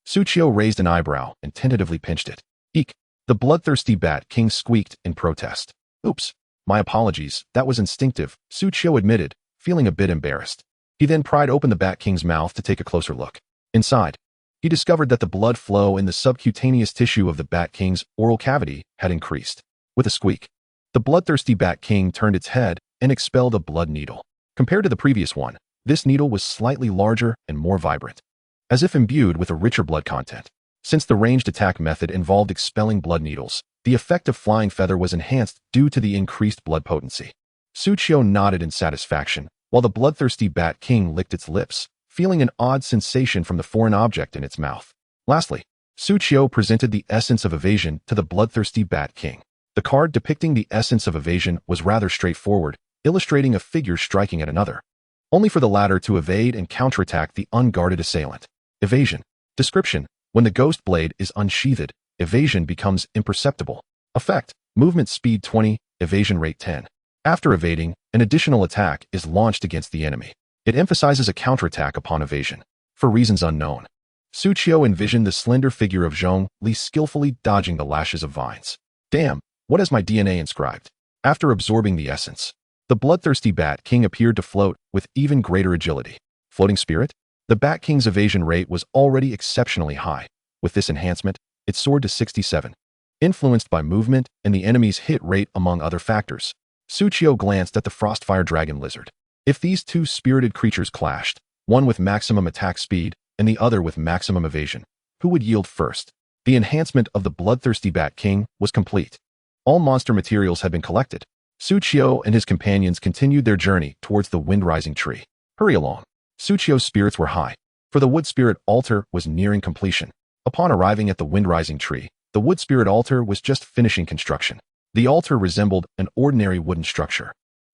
Suchio raised an eyebrow and tentatively pinched it. Eek! The Bloodthirsty Bat King squeaked in protest. Oops, my apologies, that was instinctive, Suchio admitted, feeling a bit embarrassed. He then pried open the Bat King's mouth to take a closer look. Inside, he discovered that the blood flow in the subcutaneous tissue of the Bat King's oral cavity had increased. With a squeak, the Bloodthirsty Bat King turned its head and expelled a blood needle. Compared to the previous one, this needle was slightly larger and more vibrant, as if imbued with a richer blood content. Since the ranged attack method involved expelling blood needles, the effect of Flying Feather was enhanced due to the increased blood potency. Suchio nodded in satisfaction, while the Bloodthirsty Bat King licked its lips, feeling an odd sensation from the foreign object in its mouth. Lastly, Suchio presented the essence of evasion to the Bloodthirsty Bat King. The card depicting the essence of evasion was rather straightforward, illustrating a figure striking at another, only for the latter to evade and counterattack the unguarded assailant. Evasion. Description. When the ghost blade is unsheathed, evasion becomes imperceptible. Effect. Movement speed 20, evasion rate 10. After evading, an additional attack is launched against the enemy. It emphasizes a counterattack upon evasion. For reasons unknown, Suchio envisioned the slender figure of Zhong Li skillfully dodging the lashes of vines. Damn, what has my DNA inscribed? After absorbing the essence, the Bloodthirsty Bat King appeared to float with even greater agility. Floating spirit? The Bat King's evasion rate was already exceptionally high. With this enhancement, it soared to 67. influenced by movement and the enemy's hit rate among other factors. Suchio glanced at the Frostfire Dragon Lizard. If these two spirited creatures clashed, one with maximum attack speed and the other with maximum evasion, who would yield first? The enhancement of the bloodthirsty Bat King was complete. All monster materials had been collected. Suchio and his companions continued their journey towards the wind-rising tree. Hurry along. Suchio's spirits were high, for the wood spirit altar was nearing completion. Upon arriving at the wind-rising tree, the wood spirit altar was just finishing construction. The altar resembled an ordinary wooden structure,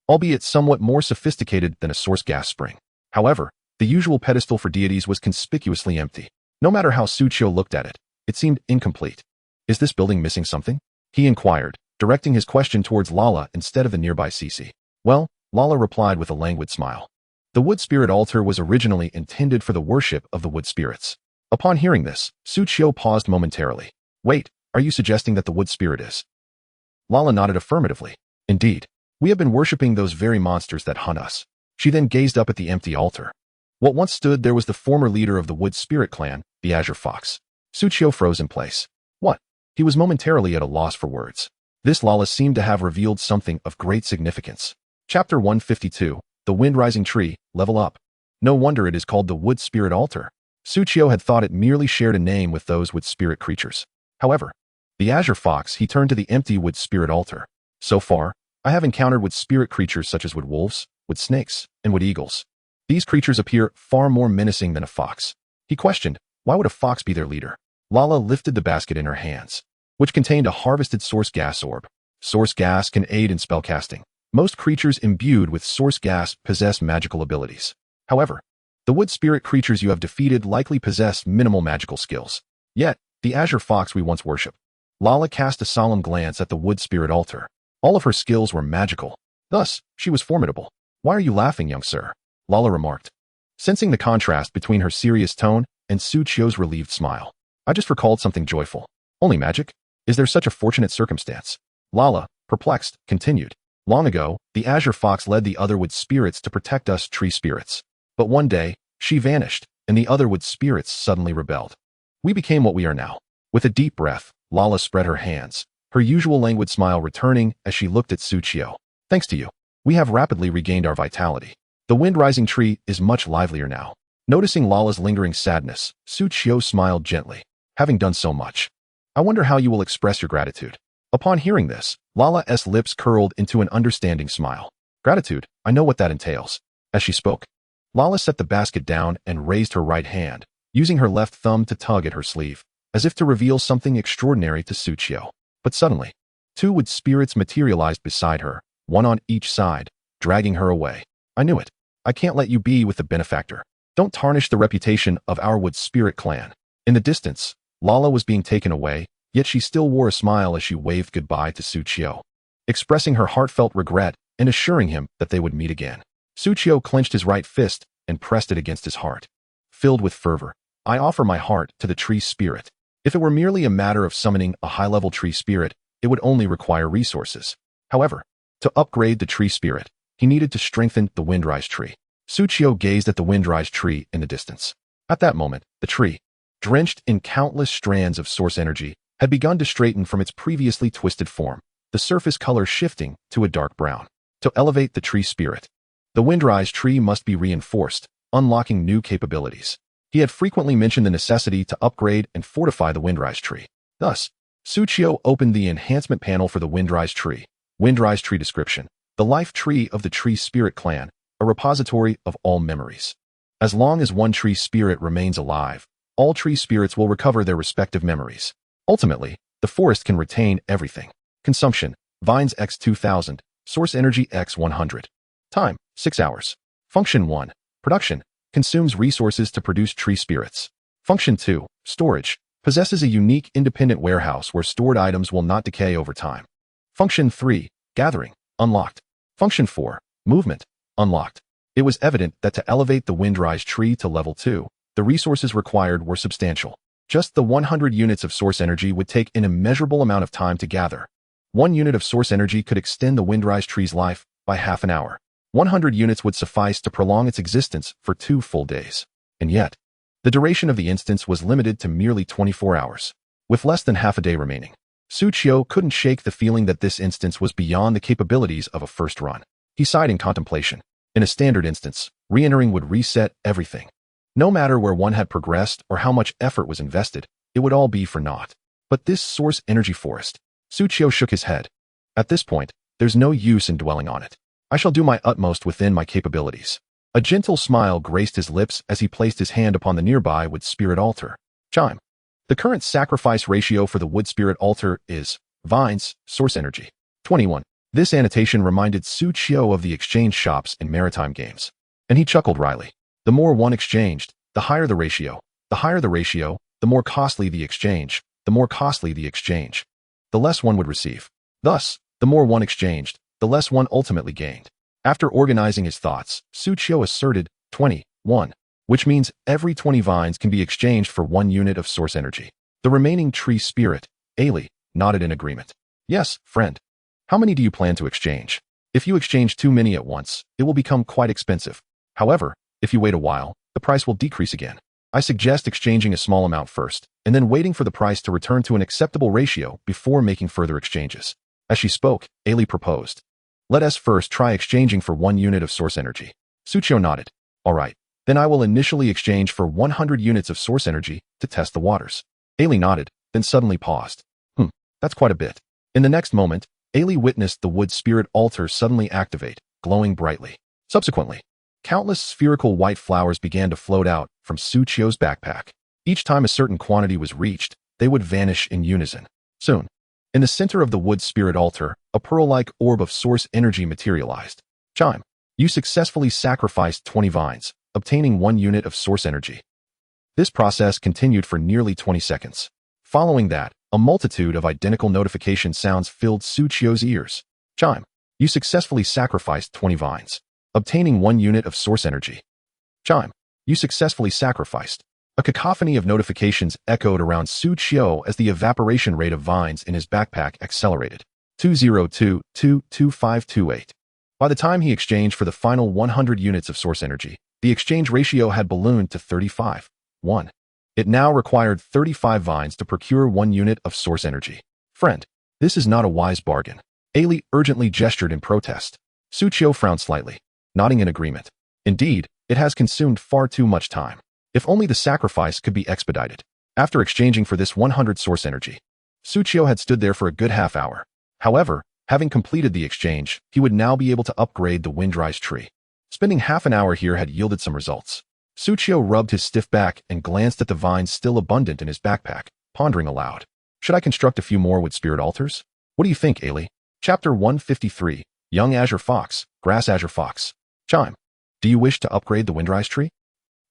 albeit somewhat more sophisticated than a source gas spring. However, the usual pedestal for deities was conspicuously empty. No matter how Suchio looked at it, it seemed incomplete. Is this building missing something? He inquired, directing his question towards Lala instead of the nearby Cece. Well, Lala replied with a languid smile. The wood spirit altar was originally intended for the worship of the wood spirits. Upon hearing this, Suchio paused momentarily. Wait, are you suggesting that the wood spirit is? Lala nodded affirmatively. Indeed, we have been worshipping those very monsters that hunt us. She then gazed up at the empty altar. What once stood there was the former leader of the wood spirit clan, the Azure Fox. Suchio froze in place. What? He was momentarily at a loss for words. This Lala seemed to have revealed something of great significance. Chapter 152, The Wind-Rising Tree, Level Up. No wonder it is called the Wood Spirit Altar. Suchio had thought it merely shared a name with those wood spirit creatures. However, the Azure Fox, he turned to the empty wood spirit altar. So far, I have encountered wood spirit creatures such as wood wolves, wood snakes, and wood eagles. These creatures appear far more menacing than a fox. He questioned, why would a fox be their leader? Lala lifted the basket in her hands, which contained a harvested source gas orb. Source gas can aid in spellcasting. Most creatures imbued with source gas possess magical abilities. However, the wood spirit creatures you have defeated likely possess minimal magical skills. Yet, the Azure Fox we once worshipped. Lala cast a solemn glance at the wood spirit altar. All of her skills were magical. Thus, she was formidable. Why are you laughing, young sir? Lala remarked, sensing the contrast between her serious tone and Suchio's relieved smile. I just recalled something joyful. Only magic? Is there such a fortunate circumstance? Lala, perplexed, continued. Long ago, the Azure Fox led the other wood spirits to protect us tree spirits. But one day, she vanished, and the other wood spirits suddenly rebelled. We became what we are now. With a deep breath, Lala spread her hands, her usual languid smile returning as she looked at Suchio. Thanks to you, we have rapidly regained our vitality. The wind-rising tree is much livelier now. Noticing Lala's lingering sadness, Suchio smiled gently. Having done so much, I wonder how you will express your gratitude. Upon hearing this, Lala's lips curled into an understanding smile. Gratitude, I know what that entails. As she spoke, Lala set the basket down and raised her right hand, using her left thumb to tug at her sleeve, as if to reveal something extraordinary to Suchio. But suddenly, two wood spirits materialized beside her, one on each side, dragging her away. I knew it. I can't let you be with the benefactor. Don't tarnish the reputation of our wood spirit clan. In the distance, Lala was being taken away, yet she still wore a smile as she waved goodbye to Suchio, expressing her heartfelt regret and assuring him that they would meet again. Suchio clenched his right fist and pressed it against his heart. Filled with fervor, I offer my heart to the tree spirit. If it were merely a matter of summoning a high-level tree spirit, it would only require resources. However, to upgrade the tree spirit, he needed to strengthen the windrise tree. Suchio gazed at the windrise tree in the distance. At that moment, the tree, drenched in countless strands of source energy, had begun to straighten from its previously twisted form, the surface color shifting to a dark brown. To elevate the tree spirit, the windrise tree must be reinforced, unlocking new capabilities. He had frequently mentioned the necessity to upgrade and fortify the windrise tree. Thus, Suchio opened the enhancement panel for the windrise tree. Windrise tree description: the life tree of the tree spirit clan, a repository of all memories. As long as one tree spirit remains alive, all tree spirits will recover their respective memories. Ultimately, the forest can retain everything. Consumption: vines x 2000, source energy x 100. Time: 6 hours. Function 1: production, consumes resources to produce tree spirits. Function 2: storage, possesses a unique independent warehouse where stored items will not decay over time. Function 3: gathering, unlocked. Function 4: movement, unlocked. It was evident that to elevate the windrise tree to level 2, the resources required were substantial. Just the 100 units of source energy would take an immeasurable amount of time to gather. 1 unit of source energy could extend the windrise tree's life by half an hour. 100 units would suffice to prolong its existence for 2 full days. And yet, the duration of the instance was limited to merely 24 hours, with less than half a day remaining. Suchio couldn't shake the feeling that this instance was beyond the capabilities of a first run. He sighed in contemplation. In a standard instance, re-entering would reset everything. No matter where one had progressed or how much effort was invested, it would all be for naught. But this source energy forest. Suchio shook his head. At this point, there's no use in dwelling on it. I shall do my utmost within my capabilities. A gentle smile graced his lips as he placed his hand upon the nearby wood spirit altar. Chime. The current sacrifice ratio for the wood spirit altar is vines, source energy. 21. This annotation reminded Suchio of the exchange shops in maritime games. And he chuckled wryly. The more one exchanged, the higher the ratio. The higher the ratio, the more costly the exchange. The more costly the exchange, the less one would receive. Thus, the more one exchanged, the less one ultimately gained. After organizing his thoughts, Suchio asserted 21, which means every 20 vines can be exchanged for 1 unit of source energy. The remaining tree spirit, Ailey, nodded in agreement. Yes, friend. How many do you plan to exchange? If you exchange too many at once, it will become quite expensive. However, if you wait a while, the price will decrease again. I suggest exchanging a small amount first, and then waiting for the price to return to an acceptable ratio before making further exchanges. As she spoke, Ailey proposed. Let us first try exchanging for 1 unit of source energy. Suchio nodded. All right, then I will initially exchange for 100 units of source energy to test the waters. Ailey nodded, then suddenly paused. That's quite a bit. In the next moment, Ailey witnessed the wood spirit altar suddenly activate, glowing brightly. Subsequently, countless spherical white flowers began to float out from Suchio's backpack. Each time a certain quantity was reached, they would vanish in unison. Soon, in the center of the wood spirit altar, a pearl-like orb of source energy materialized. Chime. You successfully sacrificed 20 vines, obtaining 1 unit of source energy. This process continued for nearly 20 seconds. Following that, a multitude of identical notification sounds filled Suchio's ears. Chime. You successfully sacrificed 20 vines, obtaining 1 unit of source energy. Chime. You successfully sacrificed. A cacophony of notifications echoed around Suchio as the evaporation rate of vines in his backpack accelerated. 202.22528. By the time he exchanged for the final 100 units of source energy, the exchange ratio had ballooned to 35:1. It now required 35 vines to procure 1 unit of source energy. Friend, this is not a wise bargain. Ailey urgently gestured in protest. Suchio frowned slightly, nodding in agreement. Indeed, it has consumed far too much time. If only the sacrifice could be expedited. After exchanging for this 100 source energy, Suchio had stood there for a good half hour. However, having completed the exchange, he would now be able to upgrade the windrise tree. Spending half an hour here had yielded some results. Suchio rubbed his stiff back and glanced at the vines still abundant in his backpack, pondering aloud. Should I construct a few more wood spirit altars? What do you think, Ailey? Chapter 153, Young Azure Fox, Grass Azure Fox. Chime. Do you wish to upgrade the windrise tree?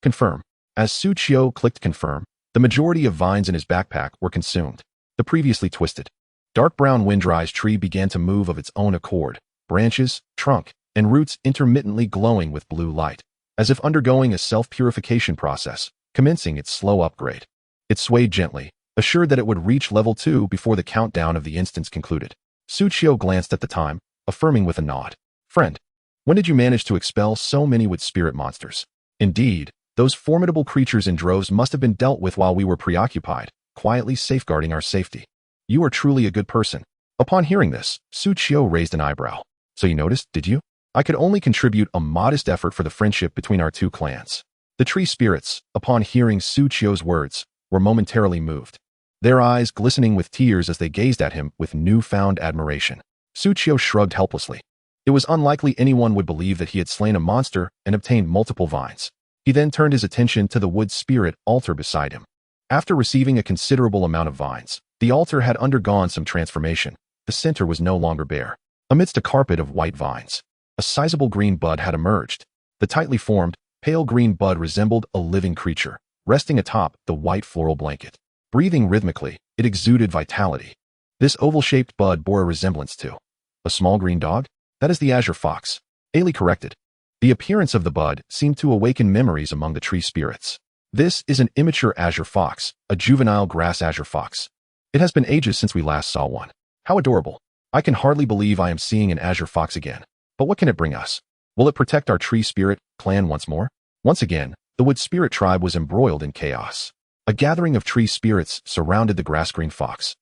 Confirm. As Suchio clicked confirm, the majority of vines in his backpack were consumed. The previously twisted, dark brown windrise tree began to move of its own accord, branches, trunk, and roots intermittently glowing with blue light, as if undergoing a self-purification process, commencing its slow upgrade. It swayed gently, assured that it would reach level 2 before the countdown of the instance concluded. Suchio glanced at the time, affirming with a nod. Friend, when did you manage to expel so many wood spirit monsters? Indeed, those formidable creatures in droves must have been dealt with while we were preoccupied, quietly safeguarding our safety. You are truly a good person. Upon hearing this, Suchio raised an eyebrow. So you noticed, did you? I could only contribute a modest effort for the friendship between our two clans. The tree spirits, upon hearing Suchio's words, were momentarily moved, their eyes glistening with tears as they gazed at him with newfound admiration. Suchio shrugged helplessly. It was unlikely anyone would believe that he had slain a monster and obtained multiple vines. He then turned his attention to the wood spirit altar beside him. After receiving a considerable amount of vines, the altar had undergone some transformation. The center was no longer bare. Amidst a carpet of white vines, a sizable green bud had emerged. The tightly formed, pale green bud resembled a living creature, resting atop the white floral blanket. Breathing rhythmically, it exuded vitality. This oval-shaped bud bore a resemblance to a small green dog? That is the azure fox. Ailey corrected. The appearance of the bud seemed to awaken memories among the tree spirits. This is an immature azure fox, a juvenile grass azure fox. It has been ages since we last saw one. How adorable. I can hardly believe I am seeing an azure fox again. But what can it bring us? Will it protect our tree spirit clan once more? Once again, the wood spirit tribe was embroiled in chaos. A gathering of tree spirits surrounded the grass-green fox.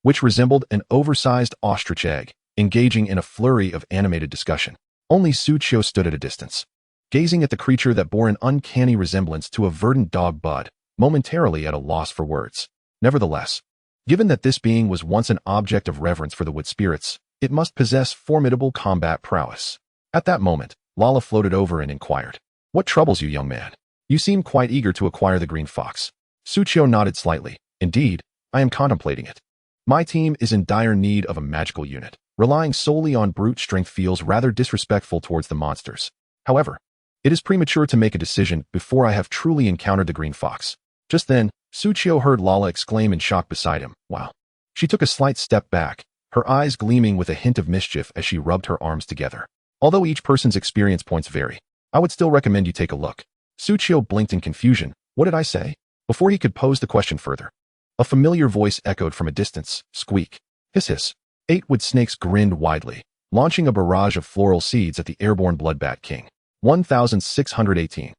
which resembled an oversized ostrich egg, engaging in a flurry of animated discussion. Only Suchio stood at a distance, gazing at the creature that bore an uncanny resemblance to a verdant dog Bud, momentarily at a loss for words. Nevertheless, given that this being was once an object of reverence for the wood spirits, it must possess formidable combat prowess. At that moment, Lala floated over and inquired, "What troubles you, young man? You seem quite eager to acquire the green fox." Suchio nodded slightly. "Indeed, I am contemplating it. My team is in dire need of a magical unit. Relying solely on brute strength feels rather disrespectful towards the monsters. However, it is premature to make a decision before I have truly encountered the green fox." Just then, Suchio heard Lala exclaim in shock beside him, "Wow." She took a slight step back, her eyes gleaming with a hint of mischief as she rubbed her arms together. "Although each person's experience points vary, I would still recommend you take a look." Suchio blinked in confusion. What did I say? Before he could pose the question further, a familiar voice echoed from a distance. Squeak. Hiss hiss. 8 wood snakes grinned widely, launching a barrage of floral seeds at the airborne Bloodbat King. 1618.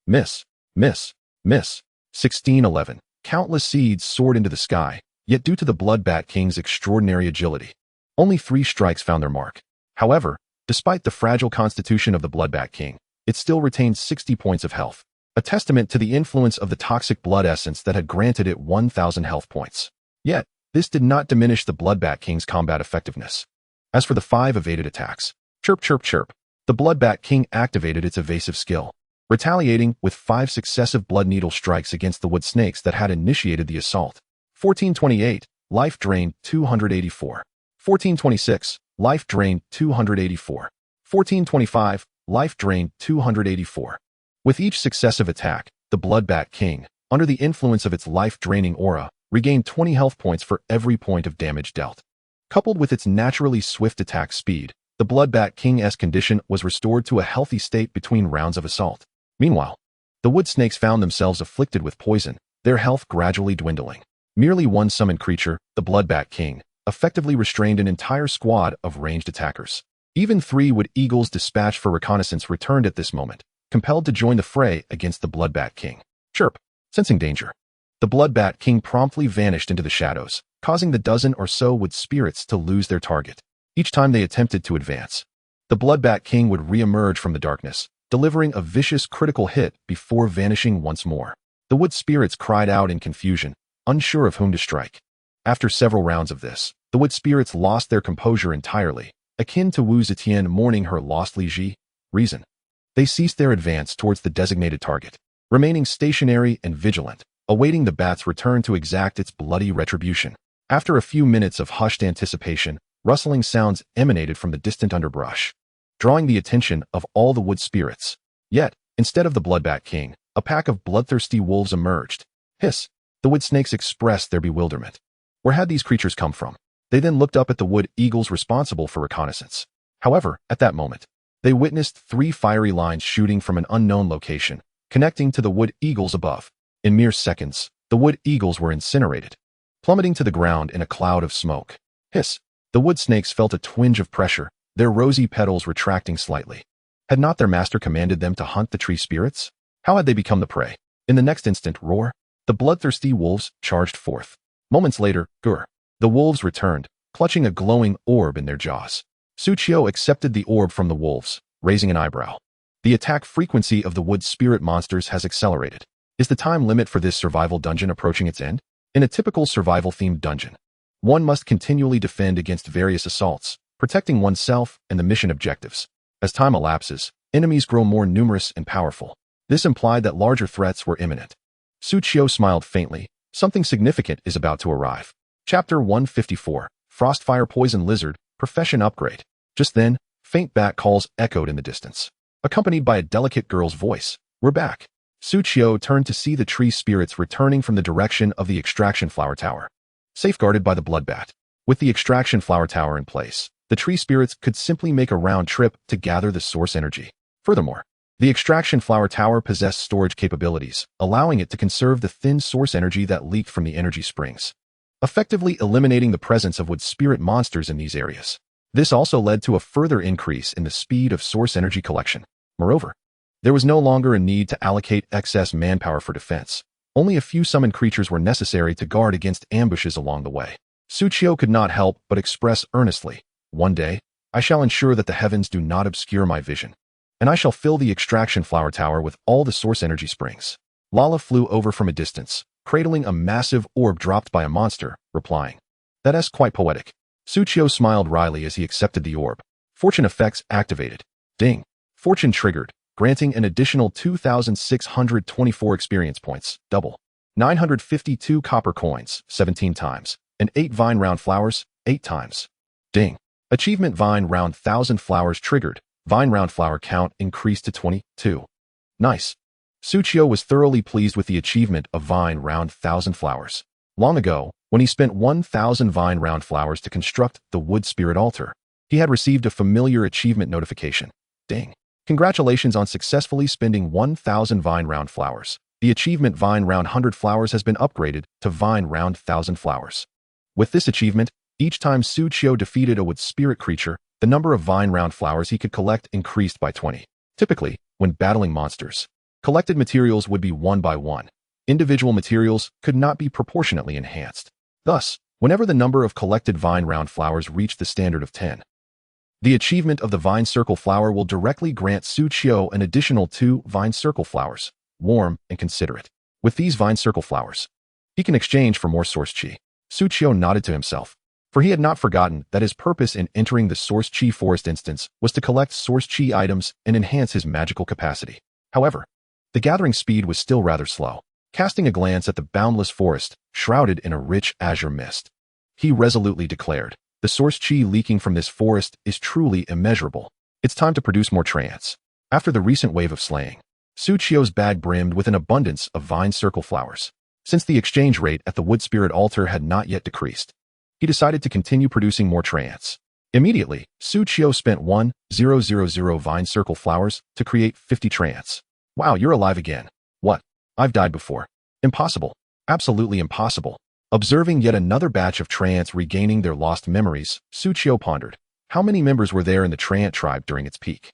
Miss. Miss. Miss. 1611. Countless seeds soared into the sky, yet due to the Bloodbat King's extraordinary agility, only 3 strikes found their mark. However, despite the fragile constitution of the Bloodbat King, it still retained 60 points of health, a testament to the influence of the toxic blood essence that had granted it 1,000 health points. Yet, this did not diminish the Bloodbat King's combat effectiveness. As for the 5 evaded attacks, chirp chirp chirp, the Bloodbat King activated its evasive skill, retaliating with 5 successive blood needle strikes against the wood snakes that had initiated the assault. 1428, life drained 284. 1426, life drained 284. 1425, life drained 284. With each successive attack, the Bloodbat King, under the influence of its life-draining aura, regained 20 health points for every point of damage dealt. Coupled with its naturally swift attack speed, the Bloodbat King's condition was restored to a healthy state between rounds of assault. Meanwhile, the wood snakes found themselves afflicted with poison, their health gradually dwindling. Merely one summoned creature, the Bloodbat King, effectively restrained an entire squad of ranged attackers. Even 3 wood eagles dispatched for reconnaissance returned at this moment, compelled to join the fray against the Bloodbat King. Chirp. Sensing danger, the Bloodbat King promptly vanished into the shadows, causing the dozen or so wood spirits to lose their target. Each time they attempted to advance, the Bloodbat King would re-emerge from the darkness, delivering a vicious critical hit before vanishing once more. The wood spirits cried out in confusion, unsure of whom to strike. After several rounds of this, the wood spirits lost their composure entirely, akin to Wu Zetian mourning her lost Li Ji. Reason. They ceased their advance towards the designated target, remaining stationary and vigilant, awaiting the bat's return to exact its bloody retribution. After a few minutes of hushed anticipation, rustling sounds emanated from the distant underbrush, drawing the attention of all the wood spirits. Yet, instead of the Bloodbat King, a pack of bloodthirsty wolves emerged. Hiss! The wood snakes expressed their bewilderment. Where had these creatures come from? They then looked up at the wood eagles responsible for reconnaissance. However, at that moment, they witnessed 3 fiery lines shooting from an unknown location, connecting to the wood eagles above. In mere seconds, the wood eagles were incinerated, plummeting to the ground in a cloud of smoke. Hiss! The wood snakes felt a twinge of pressure, their rosy petals retracting slightly. Had not their master commanded them to hunt the tree spirits? How had they become the prey? In the next instant, roar! The bloodthirsty wolves charged forth. Moments later, grr! The wolves returned, clutching a glowing orb in their jaws. Suchio accepted the orb from the wolves, raising an eyebrow. The attack frequency of the wood spirit monsters has accelerated. Is the time limit for this survival dungeon approaching its end? In a typical survival-themed dungeon, one must continually defend against various assaults, protecting oneself and the mission objectives. As time elapses, enemies grow more numerous and powerful. This implied that larger threats were imminent. Suchio smiled faintly. Something significant is about to arrive. Chapter 154, Frostfire Poison Lizard, Profession Upgrade. Just then, faint bat calls echoed in the distance, accompanied by a delicate girl's voice. We're back. Suchio turned to see the tree spirits returning from the direction of the extraction flower tower, safeguarded by the bloodbat. With the extraction flower tower in place, the tree spirits could simply make a round trip to gather the source energy. Furthermore, the extraction flower tower possessed storage capabilities, allowing it to conserve the thin source energy that leaked from the energy springs, effectively eliminating the presence of wood spirit monsters in these areas. This also led to a further increase in the speed of source energy collection. Moreover, there was no longer a need to allocate excess manpower for defense. Only a few summoned creatures were necessary to guard against ambushes along the way. Suchiyo could not help but express earnestly, "One day, I shall ensure that the heavens do not obscure my vision, and I shall fill the extraction flower tower with all the source energy springs." Lala flew over from a distance, cradling a massive orb dropped by a monster, replying, "That's quite poetic." Suchiyo smiled wryly as he accepted the orb. Fortune effects activated. Ding. Fortune triggered, granting an additional 2,624 experience points, double. 952 copper coins, 17 times, and 8 vine round flowers, 8 times. Ding. Achievement vine round 1,000 flowers triggered. Vine round flower count increased to 22. Nice. Suchiyo was thoroughly pleased with the achievement of vine round 1,000 flowers. Long ago, when he spent 1,000 vine round flowers to construct the wood spirit altar, he had received a familiar achievement notification. Ding. Congratulations on successfully spending 1,000 vine round flowers. The achievement vine round 100 flowers has been upgraded to vine round 1,000 flowers. With this achievement, each time Suchiyo defeated a wood spirit creature, the number of vine round flowers he could collect increased by 20. Typically, when battling monsters, collected materials would be one by one. Individual materials could not be proportionately enhanced. Thus, whenever the number of collected vine round flowers reached the standard of 10, the achievement of the vine circle flower will directly grant Suchiyo an additional 2 vine circle flowers, warm and considerate. With these vine circle flowers, he can exchange for more source chi. Suchiyo nodded to himself, for he had not forgotten that his purpose in entering the source chi forest instance was to collect source chi items and enhance his magical capacity. However, the gathering speed was still rather slow. Casting a glance at the boundless forest, shrouded in a rich azure mist, he resolutely declared, "The source chi leaking from this forest is truly immeasurable. It's time to produce more trance." After the recent wave of slaying, Suchiyo's bag brimmed with an abundance of vine circle flowers. Since the exchange rate at the wood spirit altar had not yet decreased, he decided to continue producing more trance. Immediately, Suchiyo spent 1,000 vine circle flowers to create 50 trance. "Wow, you're alive again. What? I've died before. Impossible. Absolutely impossible." Observing yet another batch of Trance regaining their lost memories, Suchiyo pondered, how many members were there in the Trance tribe during its peak?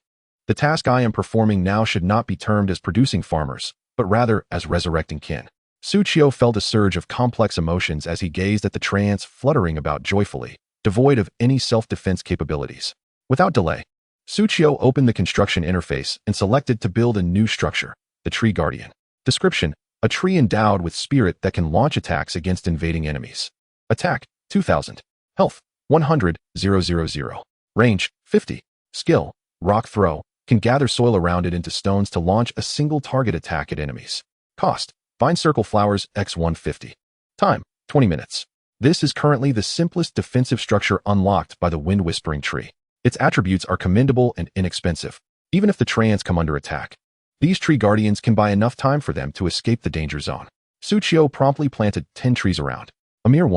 The task I am performing now should not be termed as producing farmers, but rather as resurrecting kin. Suchiyo felt a surge of complex emotions as he gazed at the Trance fluttering about joyfully, devoid of any self-defense capabilities. Without delay, Suchiyo opened the construction interface and selected to build a new structure, the Tree Guardian. Description: a tree endowed with spirit that can launch attacks against invading enemies. Attack: 2,000. Health: 100,000. Range: 50. Skill: Rock Throw, can gather soil around it into stones to launch a single target attack at enemies. Cost: Vine Circle Flowers x 150. Time: 20 minutes. This is currently the simplest defensive structure unlocked by the Wind Whispering Tree. Its attributes are commendable and inexpensive, even if the Trance come under attack. These tree guardians can buy enough time for them to escape the danger zone. Suchiyo promptly planted 10 trees around. A mere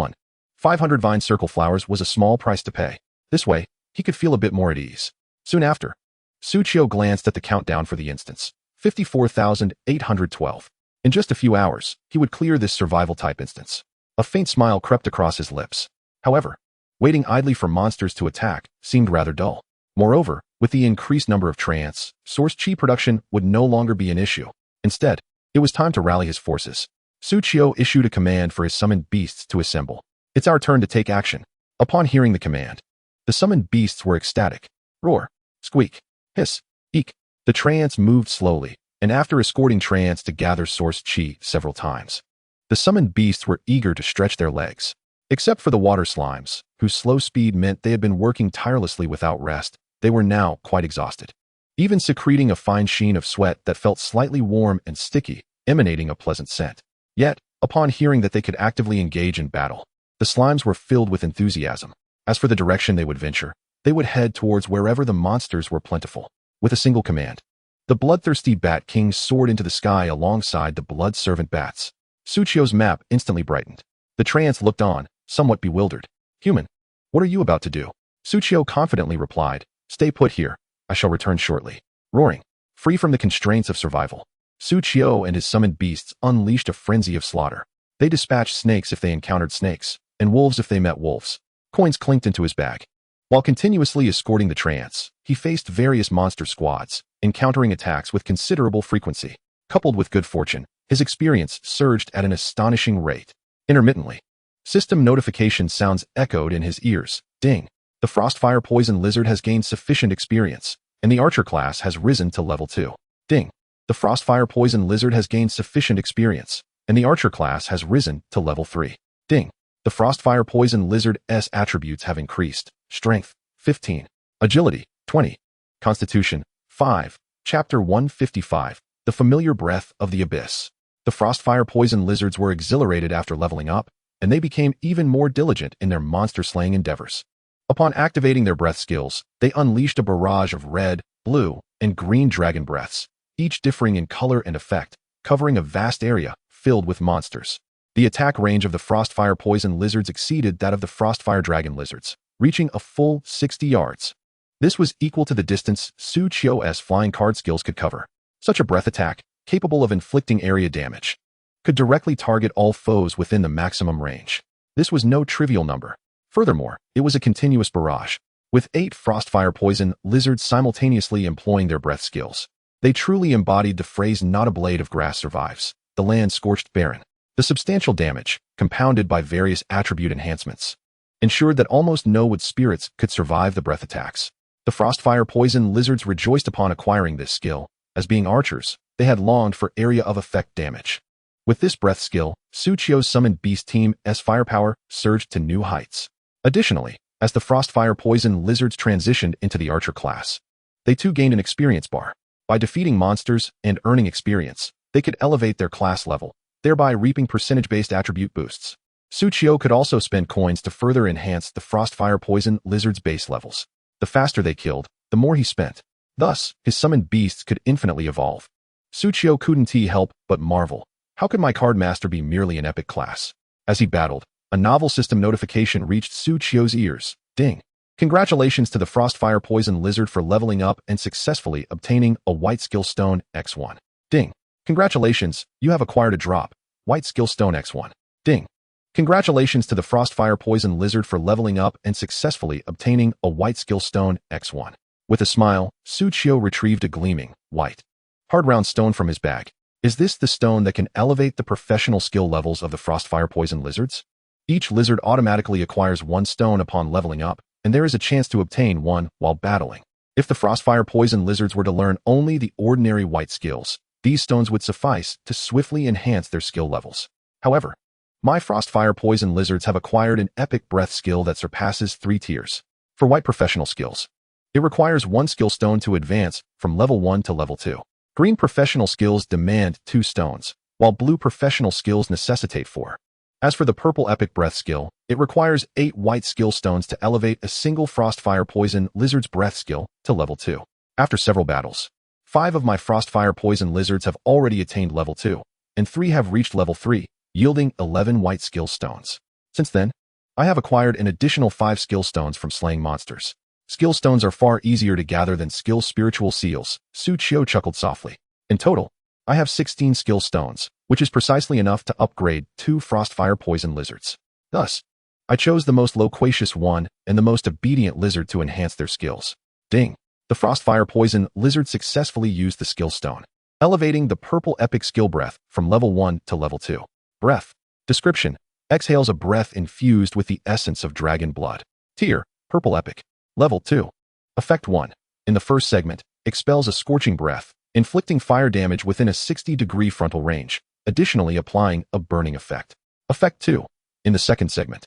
500 vine circle flowers was a small price to pay. This way, he could feel a bit more at ease. Soon after, Suchiyo glanced at the countdown for the instance. 54,812. In just a few hours, he would clear this survival-type instance. A faint smile crept across his lips. However, waiting idly for monsters to attack seemed rather dull. Moreover, with the increased number of Trance, source chi production would no longer be an issue. Instead, it was time to rally his forces. Suchiyo issued a command for his summoned beasts to assemble. "It's our turn to take action." Upon hearing the command, the summoned beasts were ecstatic. Roar, squeak, hiss, eek. The Trance moved slowly, and after escorting Trance to gather source chi several times, the summoned beasts were eager to stretch their legs. Except for the water slimes, whose slow speed meant they had been working tirelessly without rest, they were now quite exhausted, even secreting a fine sheen of sweat that felt slightly warm and sticky, emanating a pleasant scent. Yet, upon hearing that they could actively engage in battle, the slimes were filled with enthusiasm. As for the direction they would venture, they would head towards wherever the monsters were plentiful. With a single command, the bloodthirsty Bat King soared into the sky alongside the blood-servant bats. Suchiyo's map instantly brightened. The Trance looked on, somewhat bewildered. "Human, what are you about to do?" Suchiyo confidently replied, "Stay put here. I shall return shortly." Roaring, free from the constraints of survival, Suchiyo and his summoned beasts unleashed a frenzy of slaughter. They dispatched snakes if they encountered snakes, and wolves if they met wolves. Coins clinked into his bag. While continuously escorting the Trance, he faced various monster squads, encountering attacks with considerable frequency. Coupled with good fortune, his experience surged at an astonishing rate. Intermittently, System notification sounds echoed in his ears. Ding. The Frostfire Poison Lizard has gained sufficient experience, and the Archer class has risen to level 2. Ding. The Frostfire Poison Lizard has gained sufficient experience, and the Archer class has risen to level 3. Ding. The Frostfire Poison Lizard's attributes have increased. Strength, 15. Agility, 20. Constitution, 5. Chapter 155. The Familiar Breath of the Abyss. The Frostfire Poison Lizards were exhilarated after leveling up, and they became even more diligent in their monster-slaying endeavors. Upon activating their breath skills, they unleashed a barrage of red, blue, and green dragon breaths, each differing in color and effect, covering a vast area filled with monsters. The attack range of the Frostfire Poison Lizards exceeded that of the Frostfire Dragon Lizards, reaching a full 60 yards. This was equal to the distance Su Qiu's flying card skills could cover. Such a breath attack, capable of inflicting area damage, could directly target all foes within the maximum range. This was no trivial number. Furthermore, it was a continuous barrage, with 8 Frostfire Poison Lizards simultaneously employing their breath skills. They truly embodied the phrase "not a blade of grass survives, the land scorched barren." The substantial damage, compounded by various attribute enhancements, ensured that almost no wood spirits could survive the breath attacks. The Frostfire Poison Lizards rejoiced upon acquiring this skill. As being archers, they had longed for area of effect damage. With this breath skill, Su Qiu's summoned Beast Team's firepower surged to new heights. Additionally, as the Frostfire Poison Lizards transitioned into the Archer class, they too gained an experience bar. By defeating monsters and earning experience, they could elevate their class level, thereby reaping percentage-based attribute boosts. Su Qiu could also spend coins to further enhance the Frostfire Poison Lizard's base levels. The faster they killed, the more he spent. Thus, his summoned beasts could infinitely evolve. Su Qiu couldn't help but marvel. How could my card master be merely an epic class? As he battled, a novel system notification reached Su Qiu's ears. Ding. Congratulations to the Frostfire Poison Lizard for leveling up and successfully obtaining a White Skill Stone X1. Ding. Congratulations, you have acquired a drop. White Skill Stone X1. Ding. Congratulations to the Frostfire Poison Lizard for leveling up and successfully obtaining a White Skill Stone X1. With a smile, Su Qiu retrieved a gleaming, white, hard round stone from his bag. Is this the stone that can elevate the professional skill levels of the Frostfire Poison Lizards? Each lizard automatically acquires 1 stone upon leveling up, and there is a chance to obtain 1 while battling. If the Frostfire Poison Lizards were to learn only the ordinary white skills, these stones would suffice to swiftly enhance their skill levels. However, my Frostfire Poison Lizards have acquired an epic breath skill that surpasses 3 tiers. For white professional skills, it requires 1 skill stone to advance from level 1 to level 2. Green professional skills demand 2 stones, while blue professional skills necessitate 4. As for the purple epic breath skill, it requires 8 white skill stones to elevate a single Frostfire Poison Lizard's breath skill to level 2. After several battles, 5 of my Frostfire Poison Lizards have already attained level 2, and 3 have reached level 3, yielding 11 white skill stones. Since then, I have acquired an additional 5 skill stones from slaying monsters. Skill stones are far easier to gather than skill spiritual seals, Su Qiu chuckled softly. In total, I have 16 skill stones, which is precisely enough to upgrade 2 Frostfire Poison Lizards. Thus, I chose the most loquacious one and the most obedient lizard to enhance their skills. Ding. The Frostfire Poison Lizard successfully used the skill stone, elevating the purple epic skill breath from level 1 to level 2. Breath. Description. Exhales a breath infused with the essence of dragon blood. Tier. Purple epic. Level 2. Effect 1. In the first segment, expels a scorching breath, inflicting fire damage within a 60-degree frontal range, additionally applying a burning effect. Effect 2. In the second segment,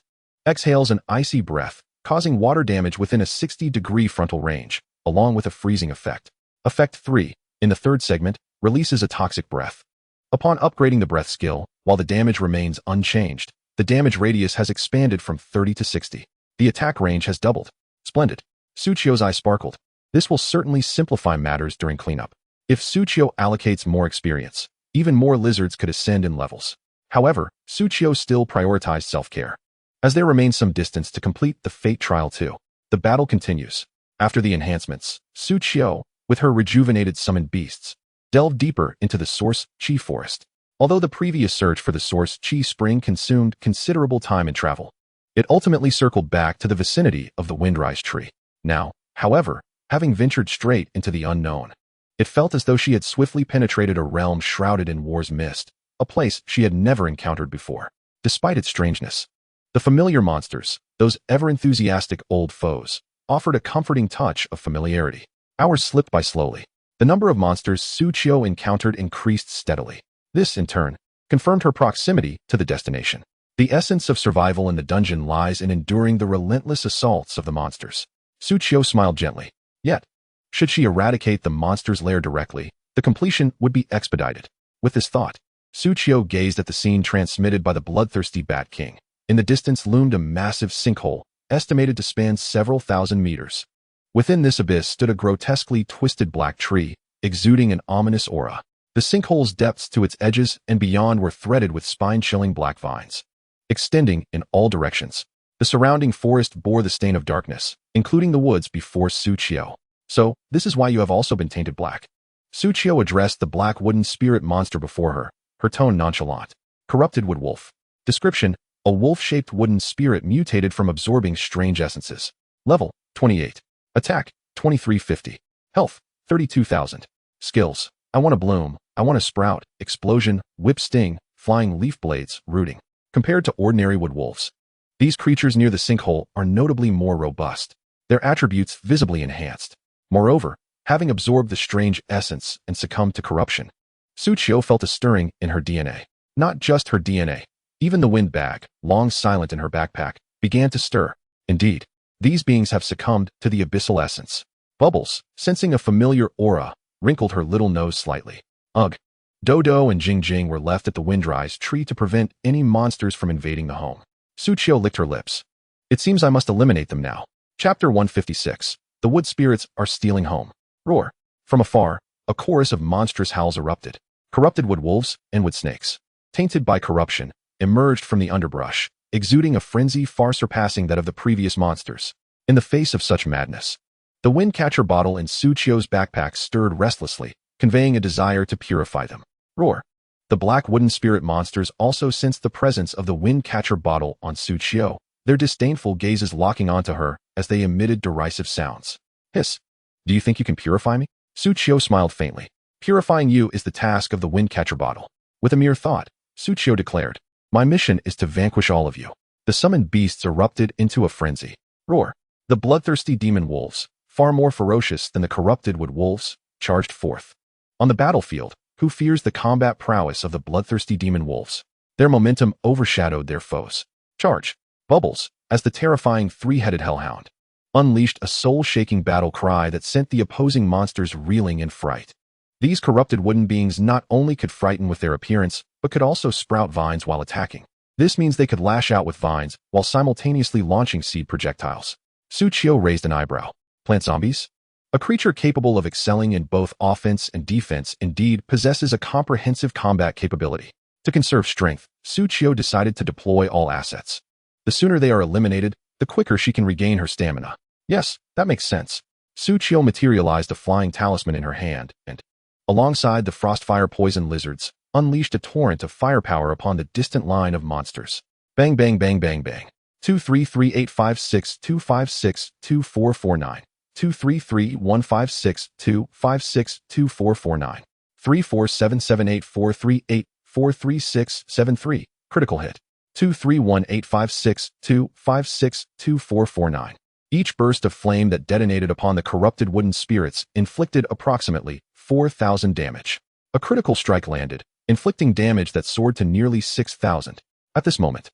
exhales an icy breath, causing water damage within a 60-degree frontal range, along with a freezing effect. Effect 3. In the third segment, releases a toxic breath. Upon upgrading the breath skill, while the damage remains unchanged, the damage radius has expanded from 30 to 60. The attack range has doubled. Splendid. Su Qiu's eye sparkled. This will certainly simplify matters during cleanup. If Su Qiu allocates more experience, even more lizards could ascend in levels. However, Su Qiu still prioritized self-care. As there remains some distance to complete the Fate Trial 2, the battle continues. After the enhancements, Su Qiu, with her rejuvenated summoned beasts, delved deeper into the Source Qi Forest. Although the previous search for the Source Qi Spring consumed considerable time and travel, it ultimately circled back to the vicinity of the Windrise Tree. Now, however, having ventured straight into the unknown, it felt as though she had swiftly penetrated a realm shrouded in war's mist, a place she had never encountered before. Despite its strangeness, The familiar monsters, those ever-enthusiastic old foes, offered a comforting touch of familiarity. Hours slipped by slowly. The number of monsters Suchio encountered increased steadily. This, in turn, confirmed her proximity to the destination. The essence of survival in the dungeon lies in enduring the relentless assaults of the monsters. Suchio smiled gently. Yet, should she eradicate the monster's lair directly, the completion would be expedited. With this thought, Suchio gazed at the scene transmitted by the bloodthirsty Bat King. In the distance loomed a massive sinkhole, estimated to span several thousand meters. Within this abyss stood a grotesquely twisted black tree, exuding an ominous aura. The sinkhole's depths to its edges and beyond were threaded with spine-chilling black vines, extending in all directions. The surrounding forest bore the stain of darkness, including the woods before Suchio. So, this is why you have also been tainted black. Suchio addressed the black wooden spirit monster before her, her tone nonchalant. Corrupted wood wolf. Description: a wolf-shaped wooden spirit mutated from absorbing strange essences. Level: 28. Attack: 2350. Health: 32,000. Skills: I want to bloom, I want to sprout, explosion, whip sting, flying leaf blades, rooting. Compared to ordinary wood wolves, these creatures near the sinkhole are notably more robust, their attributes visibly enhanced. Moreover, having absorbed the strange essence and succumbed to corruption, Suchio felt a stirring in her DNA. Not just her DNA. Even the wind bag, long silent in her backpack, began to stir. Indeed, these beings have succumbed to the abyssal essence. Bubbles, sensing a familiar aura, wrinkled her little nose slightly. Ugh. Dodo and Jing Jing were left at the Windrise tree to prevent any monsters from invading the home. Suchio licked her lips. It seems I must eliminate them now. Chapter 156. The wood spirits are stealing home. Roar. From afar, a chorus of monstrous howls erupted. Corrupted wood wolves and wood snakes, tainted by corruption, emerged from the underbrush, exuding a frenzy far surpassing that of the previous monsters. In the face of such madness, the windcatcher bottle in Suchio's backpack stirred restlessly, conveying a desire to purify them. Roar. The black wooden spirit monsters also sensed the presence of the windcatcher bottle on Suchio, their disdainful gazes locking onto her as they emitted derisive sounds. Hiss. Do you think you can purify me? Suchio smiled faintly. Purifying you is the task of the windcatcher bottle. With a mere thought, Suchio declared, my mission is to vanquish all of you. The summoned beasts erupted into a frenzy. Roar. The bloodthirsty demon wolves, far more ferocious than the corrupted wood wolves, charged forth. On the battlefield, who fears the combat prowess of the bloodthirsty demon wolves? Their momentum overshadowed their foes. Charge. Bubbles, as the terrifying three-headed hellhound, unleashed a soul-shaking battle cry that sent the opposing monsters reeling in fright. These corrupted wooden beings not only could frighten with their appearance, but could also sprout vines while attacking. This means they could lash out with vines while simultaneously launching seed projectiles. Suchio raised an eyebrow. Plant zombies? A creature capable of excelling in both offense and defense indeed possesses a comprehensive combat capability. To conserve strength, Suchio decided to deploy all assets. The sooner they are eliminated, the quicker she can regain her stamina. Yes, that makes sense. Suchio materialized a flying talisman in her hand and, alongside the frostfire poison lizards, unleashed a torrent of firepower upon the distant line of monsters. Bang bang bang bang bang. 2338562562449. 2331562562449. 3477843843673. Critical hit. 2318562562449. Each burst of flame that detonated upon the corrupted wooden spirits inflicted approximately 4,000 damage. A critical strike landed, inflicting damage that soared to nearly 6,000. At this moment,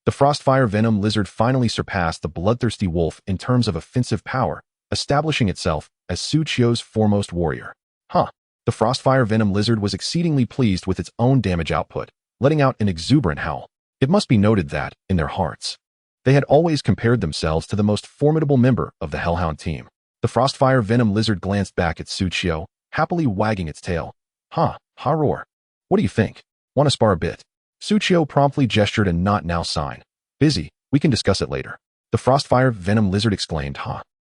the Frostfire Venom Lizard finally surpassed the Bloodthirsty Wolf in terms of offensive power, establishing itself as Suchio's foremost warrior. The Frostfire Venom Lizard was exceedingly pleased with its own damage output, letting out an exuberant howl. It must be noted that, in their hearts, they had always compared themselves to the most formidable member of the Hellhound team. The Frostfire Venom Lizard glanced back at Suchio, happily wagging its tail. Roar. What do you think? Want to spar a bit? Suchio promptly gestured a not now sign. Busy, we can discuss it later. The Frostfire Venom Lizard exclaimed,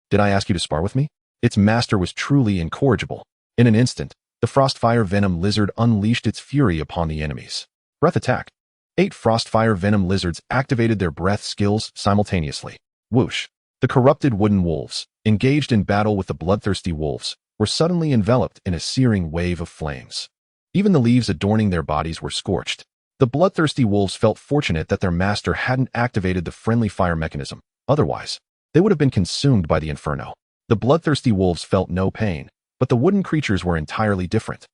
Did I ask you to spar with me? Its master was truly incorrigible. In an instant, the Frostfire Venom Lizard unleashed its fury upon the enemies. Breath attack. 8 Frostfire Venom Lizards activated their breath skills simultaneously. Whoosh. The corrupted wooden wolves, engaged in battle with the bloodthirsty wolves, were suddenly enveloped in a searing wave of flames. Even the leaves adorning their bodies were scorched. The bloodthirsty wolves felt fortunate that their master hadn't activated the friendly fire mechanism. Otherwise, they would have been consumed by the inferno. The bloodthirsty wolves felt no pain, but the wooden creatures were entirely different.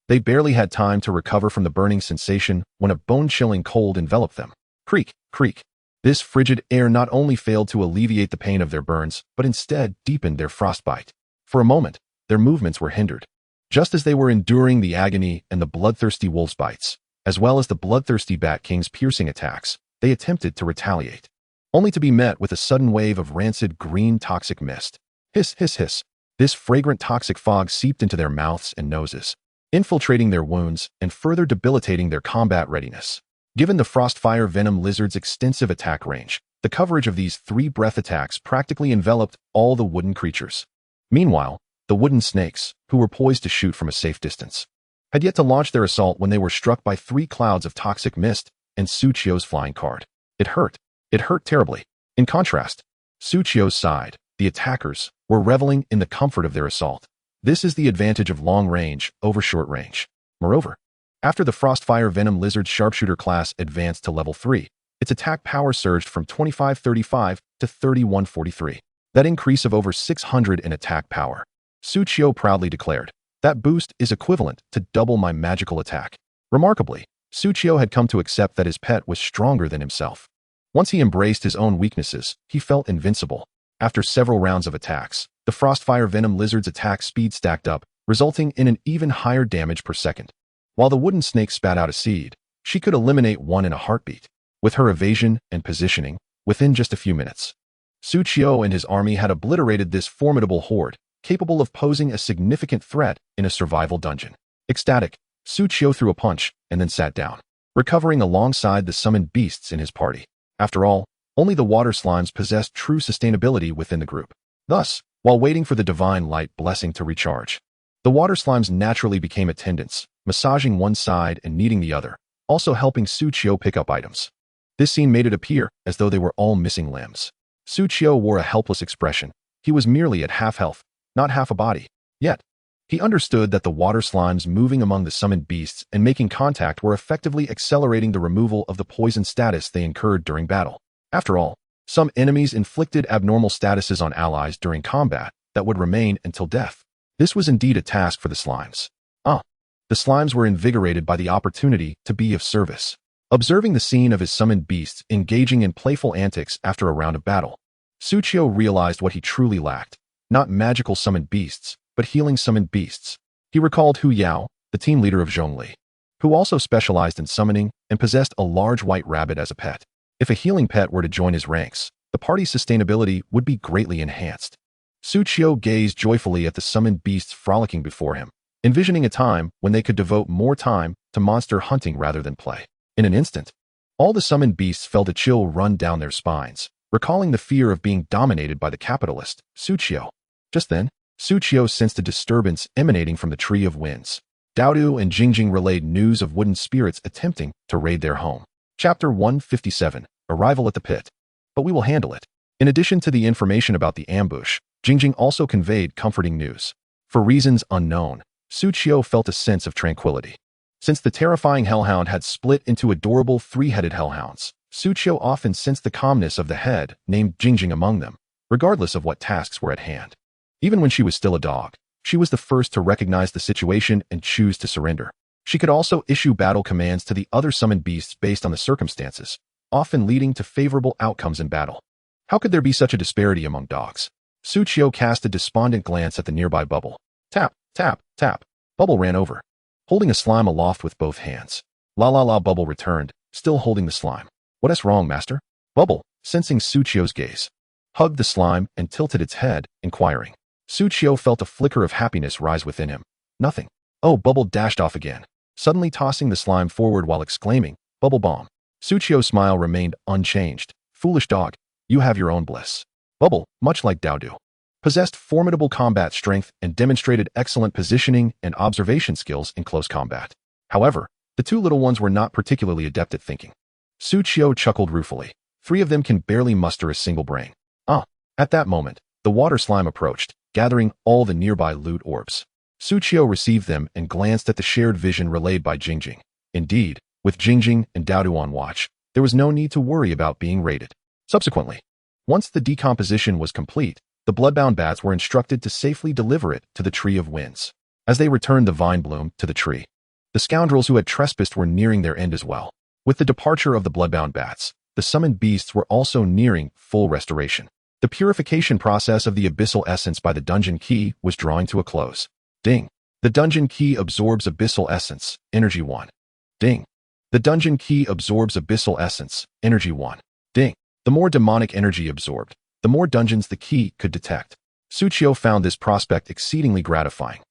They barely had time to recover from the burning sensation when a bone-chilling cold enveloped them. Creak, creak. This frigid air not only failed to alleviate the pain of their burns, but instead deepened their frostbite. For a moment, their movements were hindered. Just as they were enduring the agony and the bloodthirsty wolves' bites, as well as the bloodthirsty Bat King's piercing attacks, they attempted to retaliate, only to be met with a sudden wave of rancid green toxic mist. Hiss, hiss, hiss. This fragrant toxic fog seeped into their mouths and noses, infiltrating their wounds and further debilitating their combat readiness. Given the Frostfire Venom Lizard's extensive attack range, the coverage of these 3 breath attacks practically enveloped all the wooden creatures. Meanwhile, the wooden snakes, who were poised to shoot from a safe distance, had yet to launch their assault when they were struck by 3 clouds of toxic mist and Suchio's flying card. It hurt. It hurt terribly. In contrast, Suchio's side, the attackers, were reveling in the comfort of their assault. This is the advantage of long range over short range. Moreover, after the Frostfire Venom Lizard's sharpshooter class advanced to level 3, its attack power surged from 2535 to 3143. That increase of over 600 in attack power. Suchio proudly declared, "That boost is equivalent to double my magical attack." Remarkably, Suchio had come to accept that his pet was stronger than himself. Once he embraced his own weaknesses, he felt invincible. After several rounds of attacks, the Frostfire Venom Lizard's attack speed stacked up, resulting in an even higher damage per second. While the wooden snake spat out a seed, she could eliminate one in a heartbeat, with her evasion and positioning, within just a few minutes. Suchio and his army had obliterated this formidable horde, capable of posing a significant threat in a survival dungeon. Ecstatic, Suchio threw a punch and then sat down, recovering alongside the summoned beasts in his party. After all, only the water slimes possessed true sustainability within the group. Thus, while waiting for the divine light blessing to recharge, the water slimes naturally became attendants, massaging one side and kneading the other, also helping Suchio pick up items. This scene made it appear as though they were all missing limbs. Suchio wore a helpless expression. He was merely at half health, not half a body. Yet, he understood that the water slimes moving among the summoned beasts and making contact were effectively accelerating the removal of the poison status they incurred during battle. After all, some enemies inflicted abnormal statuses on allies during combat that would remain until death. This was indeed a task for the slimes. The slimes were invigorated by the opportunity to be of service. Observing the scene of his summoned beasts engaging in playful antics after a round of battle, Suchio realized what he truly lacked. Not magical summoned beasts, but healing summoned beasts. He recalled Hu Yao, the team leader of Zhongli, who also specialized in summoning and possessed a large white rabbit as a pet. If a healing pet were to join his ranks, the party's sustainability would be greatly enhanced. Suchio gazed joyfully at the summoned beasts frolicking before him, envisioning a time when they could devote more time to monster hunting rather than play. In an instant, all the summoned beasts felt a chill run down their spines, recalling the fear of being dominated by the capitalist, Suchio. Just then, Suchio sensed a disturbance emanating from the Tree of Winds. Daodu and Jingjing relayed news of wooden spirits attempting to raid their home. Chapter 157, Arrival at the Pit. But we will handle it. In addition to the information about the ambush, Jingjing also conveyed comforting news. For reasons unknown, Suchio felt a sense of tranquility. Since the terrifying hellhound had split into adorable 3-headed hellhounds, Suchio often sensed the calmness of the head named Jingjing among them, regardless of what tasks were at hand. Even when she was still a dog, she was the first to recognize the situation and choose to surrender. She could also issue battle commands to the other summoned beasts based on the circumstances, often leading to favorable outcomes in battle. How could there be such a disparity among dogs? Suchio cast a despondent glance at the nearby Bubble. Tap, tap, tap. Bubble ran over, holding a slime aloft with both hands. La la la, Bubble returned, still holding the slime. What's wrong, master? Bubble, sensing Suchio's gaze, hugged the slime and tilted its head, inquiring. Suchio felt a flicker of happiness rise within him. Nothing. Oh, Bubble dashed off again, suddenly tossing the slime forward while exclaiming, Bubble bomb. Suchio's smile remained unchanged. Foolish dog, you have your own bliss. Bubble, much like Daodu, possessed formidable combat strength and demonstrated excellent positioning and observation skills in close combat. However, the two little ones were not particularly adept at thinking. Suchio chuckled ruefully. 3 of them can barely muster a single brain. At that moment, the water slime approached, gathering all the nearby loot orbs. Suchio received them and glanced at the shared vision relayed by Jingjing. Indeed, With Jingjing and Daodu on watch, there was no need to worry about being raided. Subsequently, once the decomposition was complete, the bloodbound bats were instructed to safely deliver it to the Tree of Winds. As they returned the vine bloom to the tree, the scoundrels who had trespassed were nearing their end as well. With the departure of the bloodbound bats, the summoned beasts were also nearing full restoration. The purification process of the abyssal essence by the dungeon key was drawing to a close. Ding. The dungeon key absorbs abyssal essence, energy 1. Ding. The dungeon key absorbs abyssal essence, energy 1. Ding. The more demonic energy absorbed, the more dungeons the key could detect. Suchio found this prospect exceedingly gratifying.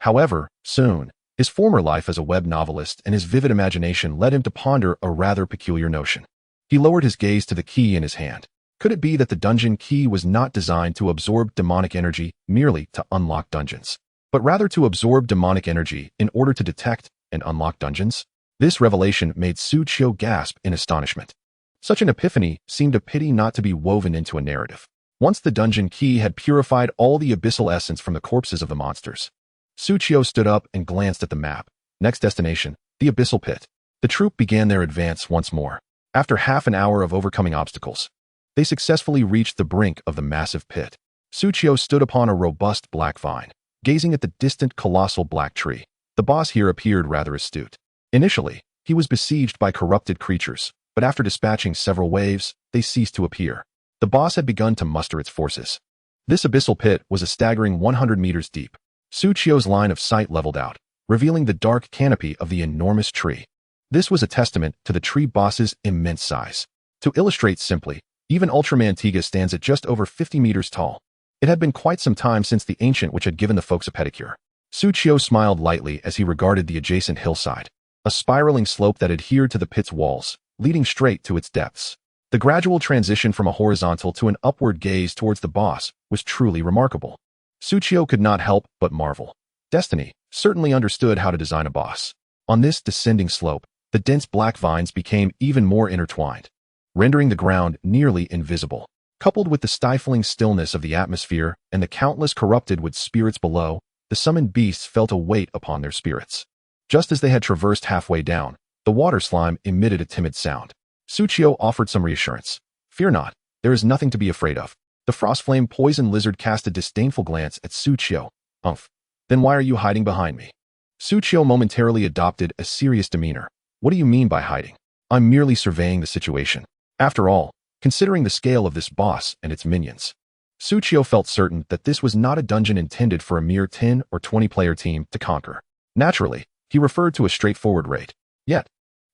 However, soon, his former life as a web novelist and his vivid imagination led him to ponder a rather peculiar notion. He lowered his gaze to the key in his hand. Could it be that the dungeon key was not designed to absorb demonic energy merely to unlock dungeons, but rather to absorb demonic energy in order to detect and unlock dungeons? This revelation made Suchio gasp in astonishment. Such an epiphany seemed a pity not to be woven into a narrative. Once the dungeon key had purified all the abyssal essence from the corpses of the monsters, Suchio stood up and glanced at the map. Next destination, the abyssal pit. The troop began their advance once more. After half an hour of overcoming obstacles, they successfully reached the brink of the massive pit. Suchio stood upon a robust black vine, gazing at the distant colossal black tree. The boss here appeared rather astute. Initially, he was besieged by corrupted creatures, but after dispatching several waves, they ceased to appear. The boss had begun to muster its forces. This abyssal pit was a staggering 100 meters deep. Suchio's line of sight leveled out, revealing the dark canopy of the enormous tree. This was a testament to the tree boss's immense size. To illustrate simply, even Ultraman Tiga stands at just over 50 meters tall. It had been quite some time since the ancient which had given the folks a pedicure. Suchio smiled lightly as he regarded the adjacent hillside, a spiraling slope that adhered to the pit's walls, leading straight to its depths. The gradual transition from a horizontal to an upward gaze towards the boss was truly remarkable. Suchio could not help but marvel. Destiny certainly understood how to design a boss. On this descending slope, the dense black vines became even more intertwined, rendering the ground nearly invisible. Coupled with the stifling stillness of the atmosphere and the countless corrupted wood spirits below, the summoned beasts felt a weight upon their spirits. Just as they had traversed halfway down, the water slime emitted a timid sound. Suchio offered some reassurance. "Fear not, there is nothing to be afraid of." The frostflame poison lizard cast a disdainful glance at Suchio. "Umph. Then why are you hiding behind me?" Suchio momentarily adopted a serious demeanor. "What do you mean by hiding? I'm merely surveying the situation. After all, considering the scale of this boss and its minions." Suchio felt certain that this was not a dungeon intended for a mere 10 or 20 player team to conquer. Naturally, he referred to a straightforward raid. Yet,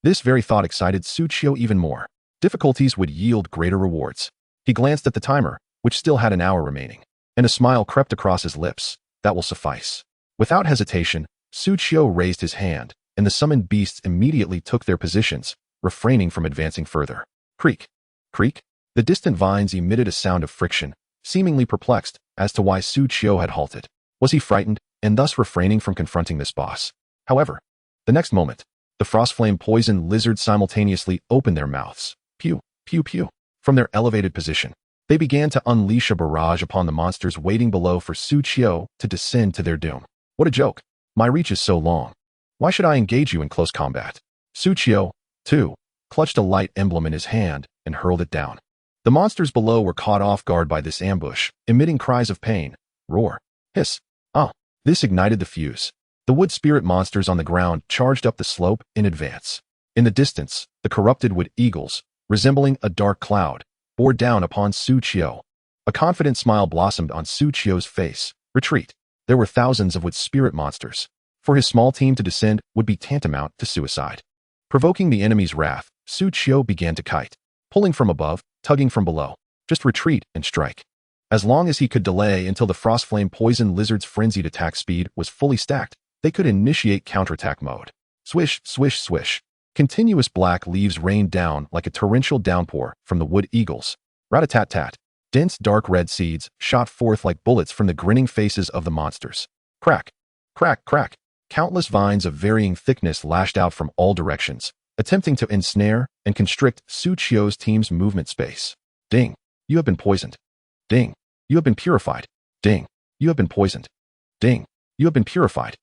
this very thought excited Suchio even more. Difficulties would yield greater rewards. He glanced at the timer, which still had an hour remaining, and a smile crept across his lips. "That will suffice." Without hesitation, Suchio raised his hand, and the summoned beasts immediately took their positions, refraining from advancing further. Creak. Creak. The distant vines emitted a sound of friction, seemingly perplexed as to why Suchio had halted. Was he frightened, and thus refraining from confronting this boss? However, the next moment, the frostflame poison lizards simultaneously opened their mouths. Pew, pew, pew. From their elevated position, they began to unleash a barrage upon the monsters waiting below for Suchio to descend to their doom. What a joke. My reach is so long. Why should I engage you in close combat? Suchio, too, clutched a light emblem in his hand and hurled it down. The monsters below were caught off guard by this ambush, emitting cries of pain. Roar. Hiss. Ah. This ignited the fuse. The wood spirit monsters on the ground charged up the slope in advance. In the distance, the corrupted wood eagles, resembling a dark cloud, bore down upon Suchio. A confident smile blossomed on Suchio's face. Retreat. There were thousands of wood spirit monsters. For his small team to descend would be tantamount to suicide. Provoking the enemy's wrath, Suchio began to kite, pulling from above, tugging from below. Just retreat and strike. As long as he could delay until the frostflame poison lizard's frenzied attack speed was fully stacked, they could initiate counterattack mode. Swish, swish, swish. Continuous black leaves rained down like a torrential downpour from the wood eagles. Rat-a-tat-tat. Dense dark red seeds shot forth like bullets from the grinning faces of the monsters. Crack, crack, crack. Countless vines of varying thickness lashed out from all directions, attempting to ensnare and constrict Suchio's team's movement space. Ding. You have been poisoned. Ding. You have been purified. Ding. You have been poisoned. Ding. You have been purified.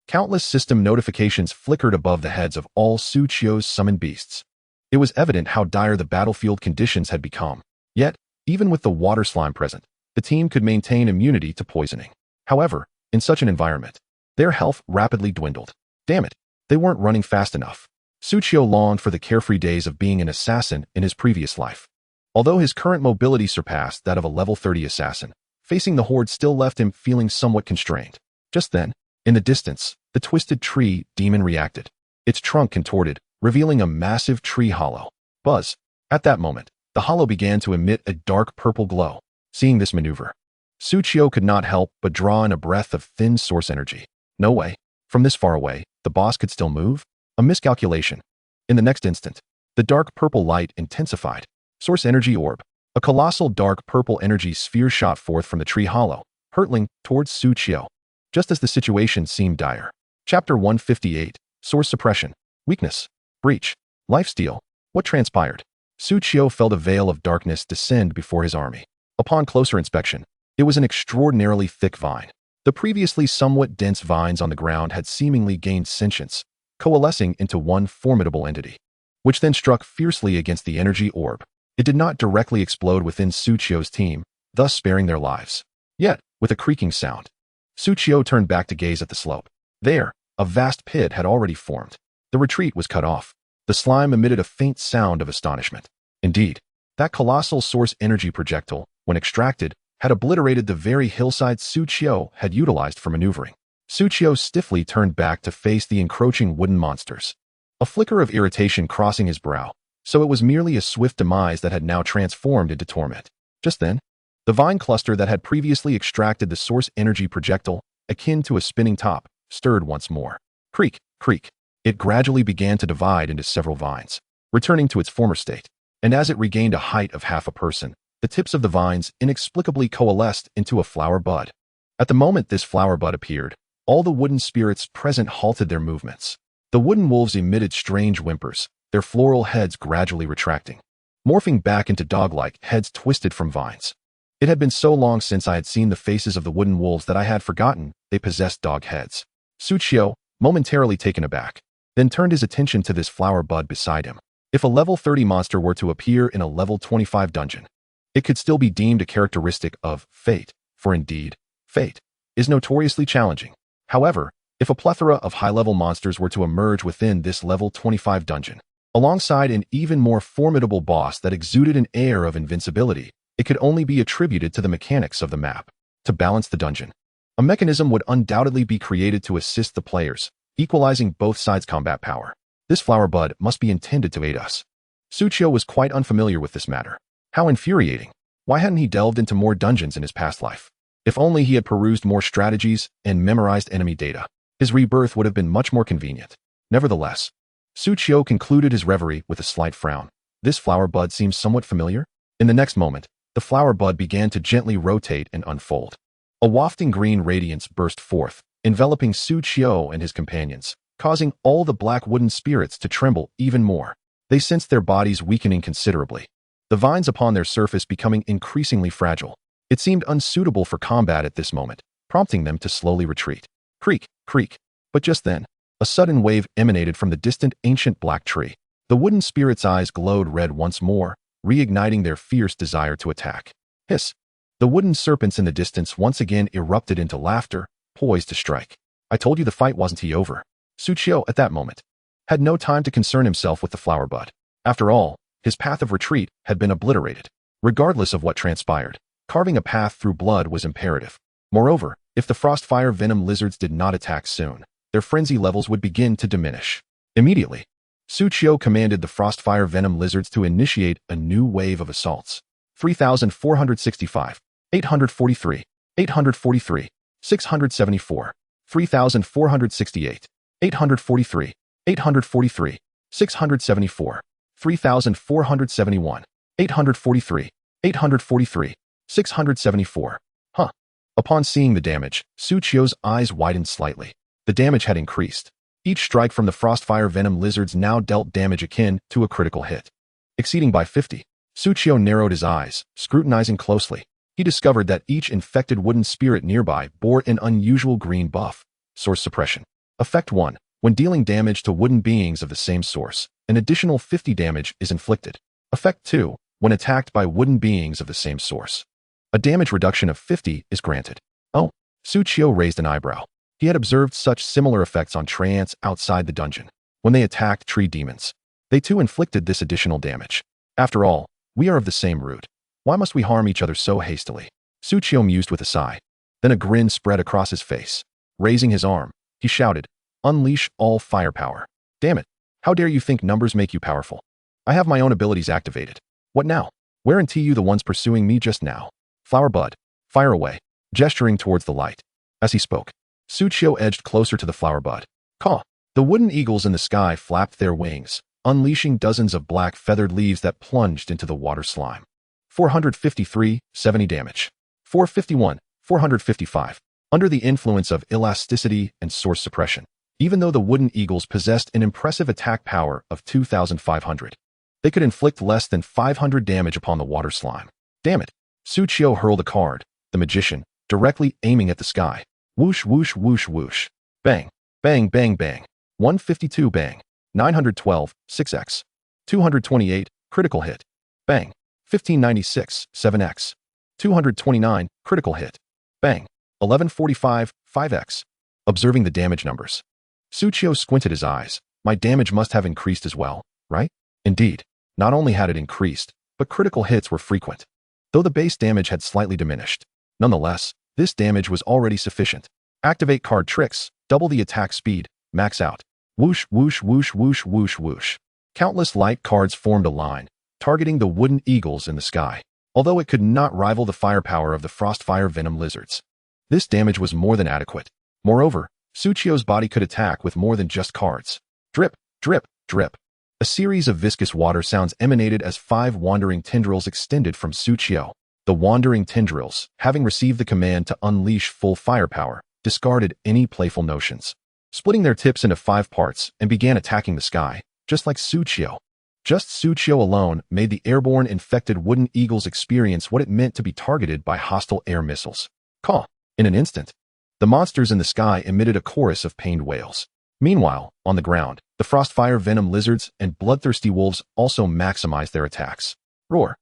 Countless system notifications flickered above the heads of all Suchio's summoned beasts. It was evident how dire the battlefield conditions had become. Yet, even with the water slime present, the team could maintain immunity to poisoning. However, in such an environment, their health rapidly dwindled. Damn it, they weren't running fast enough. Suchio longed for the carefree days of being an assassin in his previous life. Although his current mobility surpassed that of a level 30 assassin, facing the horde still left him feeling somewhat constrained. Just then, in the distance, the twisted tree demon reacted. Its trunk contorted, revealing a massive tree hollow. Buzz. At that moment, the hollow began to emit a dark purple glow. Seeing this maneuver, Suchio could not help but draw in a breath of thin source energy. No way. From this far away, the boss could still move? A miscalculation. In the next instant, the dark purple light intensified. Source energy orb. A colossal dark purple energy sphere shot forth from the tree hollow, hurtling towards Suchio. Just as the situation seemed dire. Chapter 158. Source suppression. Weakness. Breach. Lifesteal. What transpired? Suchio felt a veil of darkness descend before his army. Upon closer inspection, it was an extraordinarily thick vine. The previously somewhat dense vines on the ground had seemingly gained sentience, coalescing into one formidable entity, which then struck fiercely against the energy orb. It did not directly explode within Suchio's team, thus sparing their lives. Yet, with a creaking sound, Suchio turned back to gaze at the slope. There, a vast pit had already formed. The retreat was cut off. The slime emitted a faint sound of astonishment. Indeed, that colossal source energy projectile, when extracted, had obliterated the very hillside Suchio had utilized for maneuvering. Suchio stiffly turned back to face the encroaching wooden monsters. A flicker of irritation crossing his brow, so it was merely a swift demise that had now transformed into torment. Just then, the vine cluster that had previously extracted the source energy projectile, akin to a spinning top, stirred once more. Creak, creak. It gradually began to divide into several vines, returning to its former state. And as it regained a height of half a person, the tips of the vines inexplicably coalesced into a flower bud. At the moment this flower bud appeared, all the wooden spirits present halted their movements. The wooden wolves emitted strange whimpers, their floral heads gradually retracting, morphing back into dog-like heads twisted from vines. It had been so long since I had seen the faces of the wooden wolves that I had forgotten they possessed dog heads. Suchio, momentarily taken aback, then turned his attention to this flower bud beside him. If a level 30 monster were to appear in a level 25 dungeon, it could still be deemed a characteristic of Fate, for indeed, Fate is notoriously challenging. However, if a plethora of high-level monsters were to emerge within this level 25 dungeon, alongside an even more formidable boss that exuded an air of invincibility, it could only be attributed to the mechanics of the map. To balance the dungeon, a mechanism would undoubtedly be created to assist the players, equalizing both sides' combat power. This flower bud must be intended to aid us. Suchio was quite unfamiliar with this matter. How infuriating. Why hadn't he delved into more dungeons in his past life? If only he had perused more strategies and memorized enemy data, his rebirth would have been much more convenient. Nevertheless, Suchio concluded his reverie with a slight frown. This flower bud seems somewhat familiar. In the next moment, the flower bud began to gently rotate and unfold. A wafting green radiance burst forth, enveloping Suchio and his companions, causing all the black wooden spirits to tremble even more. They sensed their bodies weakening considerably, the vines upon their surface becoming increasingly fragile. It seemed unsuitable for combat at this moment, prompting them to slowly retreat. Creak, creak. But just then, a sudden wave emanated from the distant ancient black tree. The wooden spirit's eyes glowed red once more, reigniting their fierce desire to attack. Hiss. The wooden serpents in the distance once again erupted into laughter, poised to strike. I told you the fight wasn't over. Suchio, at that moment, had no time to concern himself with the flower bud. After all, his path of retreat had been obliterated. Regardless of what transpired, carving a path through blood was imperative. Moreover, if the frostfire venom lizards did not attack soon, their frenzy levels would begin to diminish. Immediately, Suchio commanded the frostfire venom lizards to initiate a new wave of assaults. 3,465, 843, 843, 674, 3,468, 843, 843, 674, 3,471, 843, 843, 674. Huh. Upon seeing the damage, Suchio's eyes widened slightly. The damage had increased. Each strike from the frostfire venom lizards now dealt damage akin to a critical hit. Exceeding by 50, Suchio narrowed his eyes, scrutinizing closely. He discovered that each infected wooden spirit nearby bore an unusual green buff, source suppression. Effect 1. When dealing damage to wooden beings of the same source, an additional 50 damage is inflicted. Effect 2. When attacked by wooden beings of the same source, a damage reduction of 50 is granted. Oh, Suchio raised an eyebrow. He had observed such similar effects on treants outside the dungeon. When they attacked tree demons, they too inflicted this additional damage. After all, we are of the same root. Why must we harm each other so hastily? Suchio mused with a sigh. Then a grin spread across his face. Raising his arm, he shouted, "Unleash all firepower." Damn it, how dare you think numbers make you powerful? I have my own abilities activated. What now? Weren't you the ones pursuing me just now? Flower bud, fire away, gesturing towards the light. As he spoke, Suchio edged closer to the flower bud. Caw! The wooden eagles in the sky flapped their wings, unleashing dozens of black feathered leaves that plunged into the water slime. 453, 70 damage. 451, 455. Under the influence of elasticity and source suppression, even though the wooden eagles possessed an impressive attack power of 2,500, they could inflict less than 500 damage upon the water slime. Damn it! Suchio hurled a card, the magician, directly aiming at the sky. Whoosh, whoosh, whoosh, whoosh. Bang, bang, bang, bang. 152 bang. 912, 6x. 228, critical hit. Bang. 1596, 7x. 229, critical hit. Bang. 1145, 5x. Observing the damage numbers, Suchio squinted his eyes. My damage must have increased as well, right? Indeed, not only had it increased, but critical hits were frequent. Though the base damage had slightly diminished, nonetheless, this damage was already sufficient. Activate card tricks, double the attack speed, max out. Whoosh, whoosh, whoosh, whoosh, whoosh, whoosh. Countless light cards formed a line, targeting the wooden eagles in the sky, although it could not rival the firepower of the frostfire venom lizards. This damage was more than adequate. Moreover, Suchio's body could attack with more than just cards. Drip, drip, drip. A series of viscous water sounds emanated as 5 wandering tendrils extended from Suchio. The wandering tendrils, having received the command to unleash full firepower, discarded any playful notions, splitting their tips into 5 parts and began attacking the sky, just like Suchio. Just Suchio alone made the airborne infected wooden eagles experience what it meant to be targeted by hostile air missiles. Caw! In an instant, the monsters in the sky emitted a chorus of pained wails. Meanwhile, on the ground, the frostfire venom lizards and bloodthirsty wolves also maximized their attacks. Roar!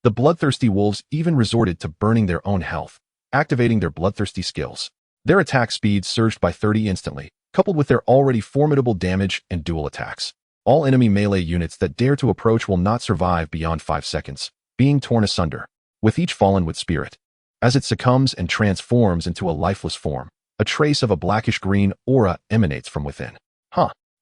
The bloodthirsty wolves even resorted to burning their own health, activating their bloodthirsty skills. Their attack speed surged by 30 instantly, coupled with their already formidable damage and dual attacks. All enemy melee units that dare to approach will not survive beyond 5 seconds, being torn asunder, with each fallen with spirit. As it succumbs and transforms into a lifeless form, a trace of a blackish-green aura emanates from within.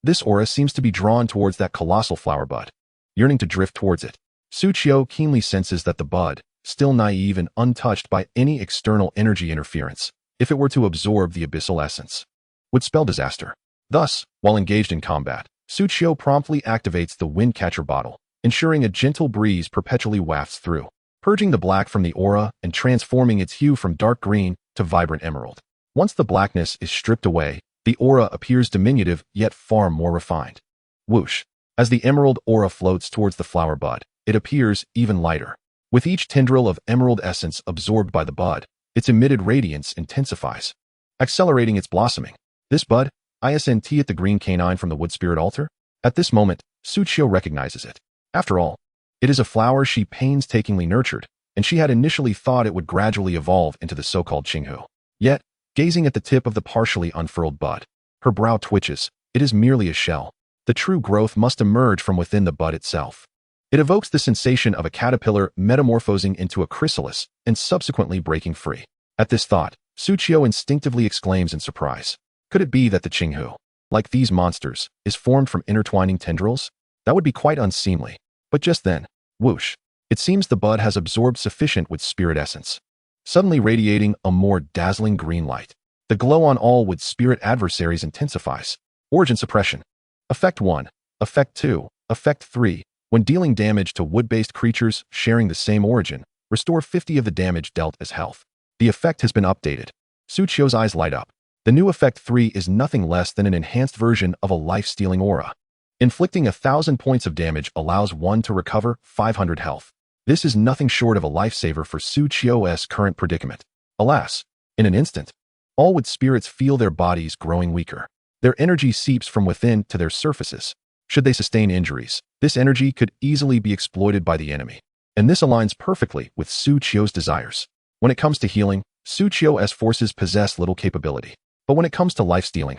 This aura seems to be drawn towards that colossal flower bud. Yearning to drift towards it, Suchio keenly senses that the bud, still naive and untouched by any external energy interference, if it were to absorb the abyssal essence, would spell disaster. Thus, while engaged in combat, Suchio promptly activates the wind catcher bottle, ensuring a gentle breeze perpetually wafts through, purging the black from the aura and transforming its hue from dark green to vibrant emerald. Once the blackness is stripped away, the aura appears diminutive yet far more refined. Whoosh! As the emerald aura floats towards the flower bud, it appears even lighter. With each tendril of emerald essence absorbed by the bud, its emitted radiance intensifies, accelerating its blossoming. This bud, isn't it the green canine from the wood spirit altar? At this moment, Suchio recognizes it. After all, it is a flower she painstakingly nurtured, and she had initially thought it would gradually evolve into the so-called Qinghu. Yet, gazing at the tip of the partially unfurled bud, her brow twitches. It is merely a shell. The true growth must emerge from within the bud itself. It evokes the sensation of a caterpillar metamorphosing into a chrysalis and subsequently breaking free. At this thought, Suchio instinctively exclaims in surprise. Could it be that the Qinghu, like these monsters, is formed from intertwining tendrils? That would be quite unseemly. But just then, whoosh, it seems the bud has absorbed sufficient with spirit essence, suddenly radiating a more dazzling green light. The glow on all wood spirit adversaries intensifies. Origin suppression. Effect 1, Effect 2, Effect 3. When dealing damage to wood-based creatures sharing the same origin, restore 50 of the damage dealt as health. The effect has been updated. Suchio's eyes light up. The new Effect 3 is nothing less than an enhanced version of a life-stealing aura. Inflicting 1,000 points of damage allows one to recover 500 health. This is nothing short of a lifesaver for Suchio's current predicament. Alas, in an instant, all wood spirits feel their bodies growing weaker. Their energy seeps from within to their surfaces. Should they sustain injuries, this energy could easily be exploited by the enemy. And this aligns perfectly with Su Qiu's desires. When it comes to healing, Su Qiu's forces possess little capability. But when it comes to life-stealing,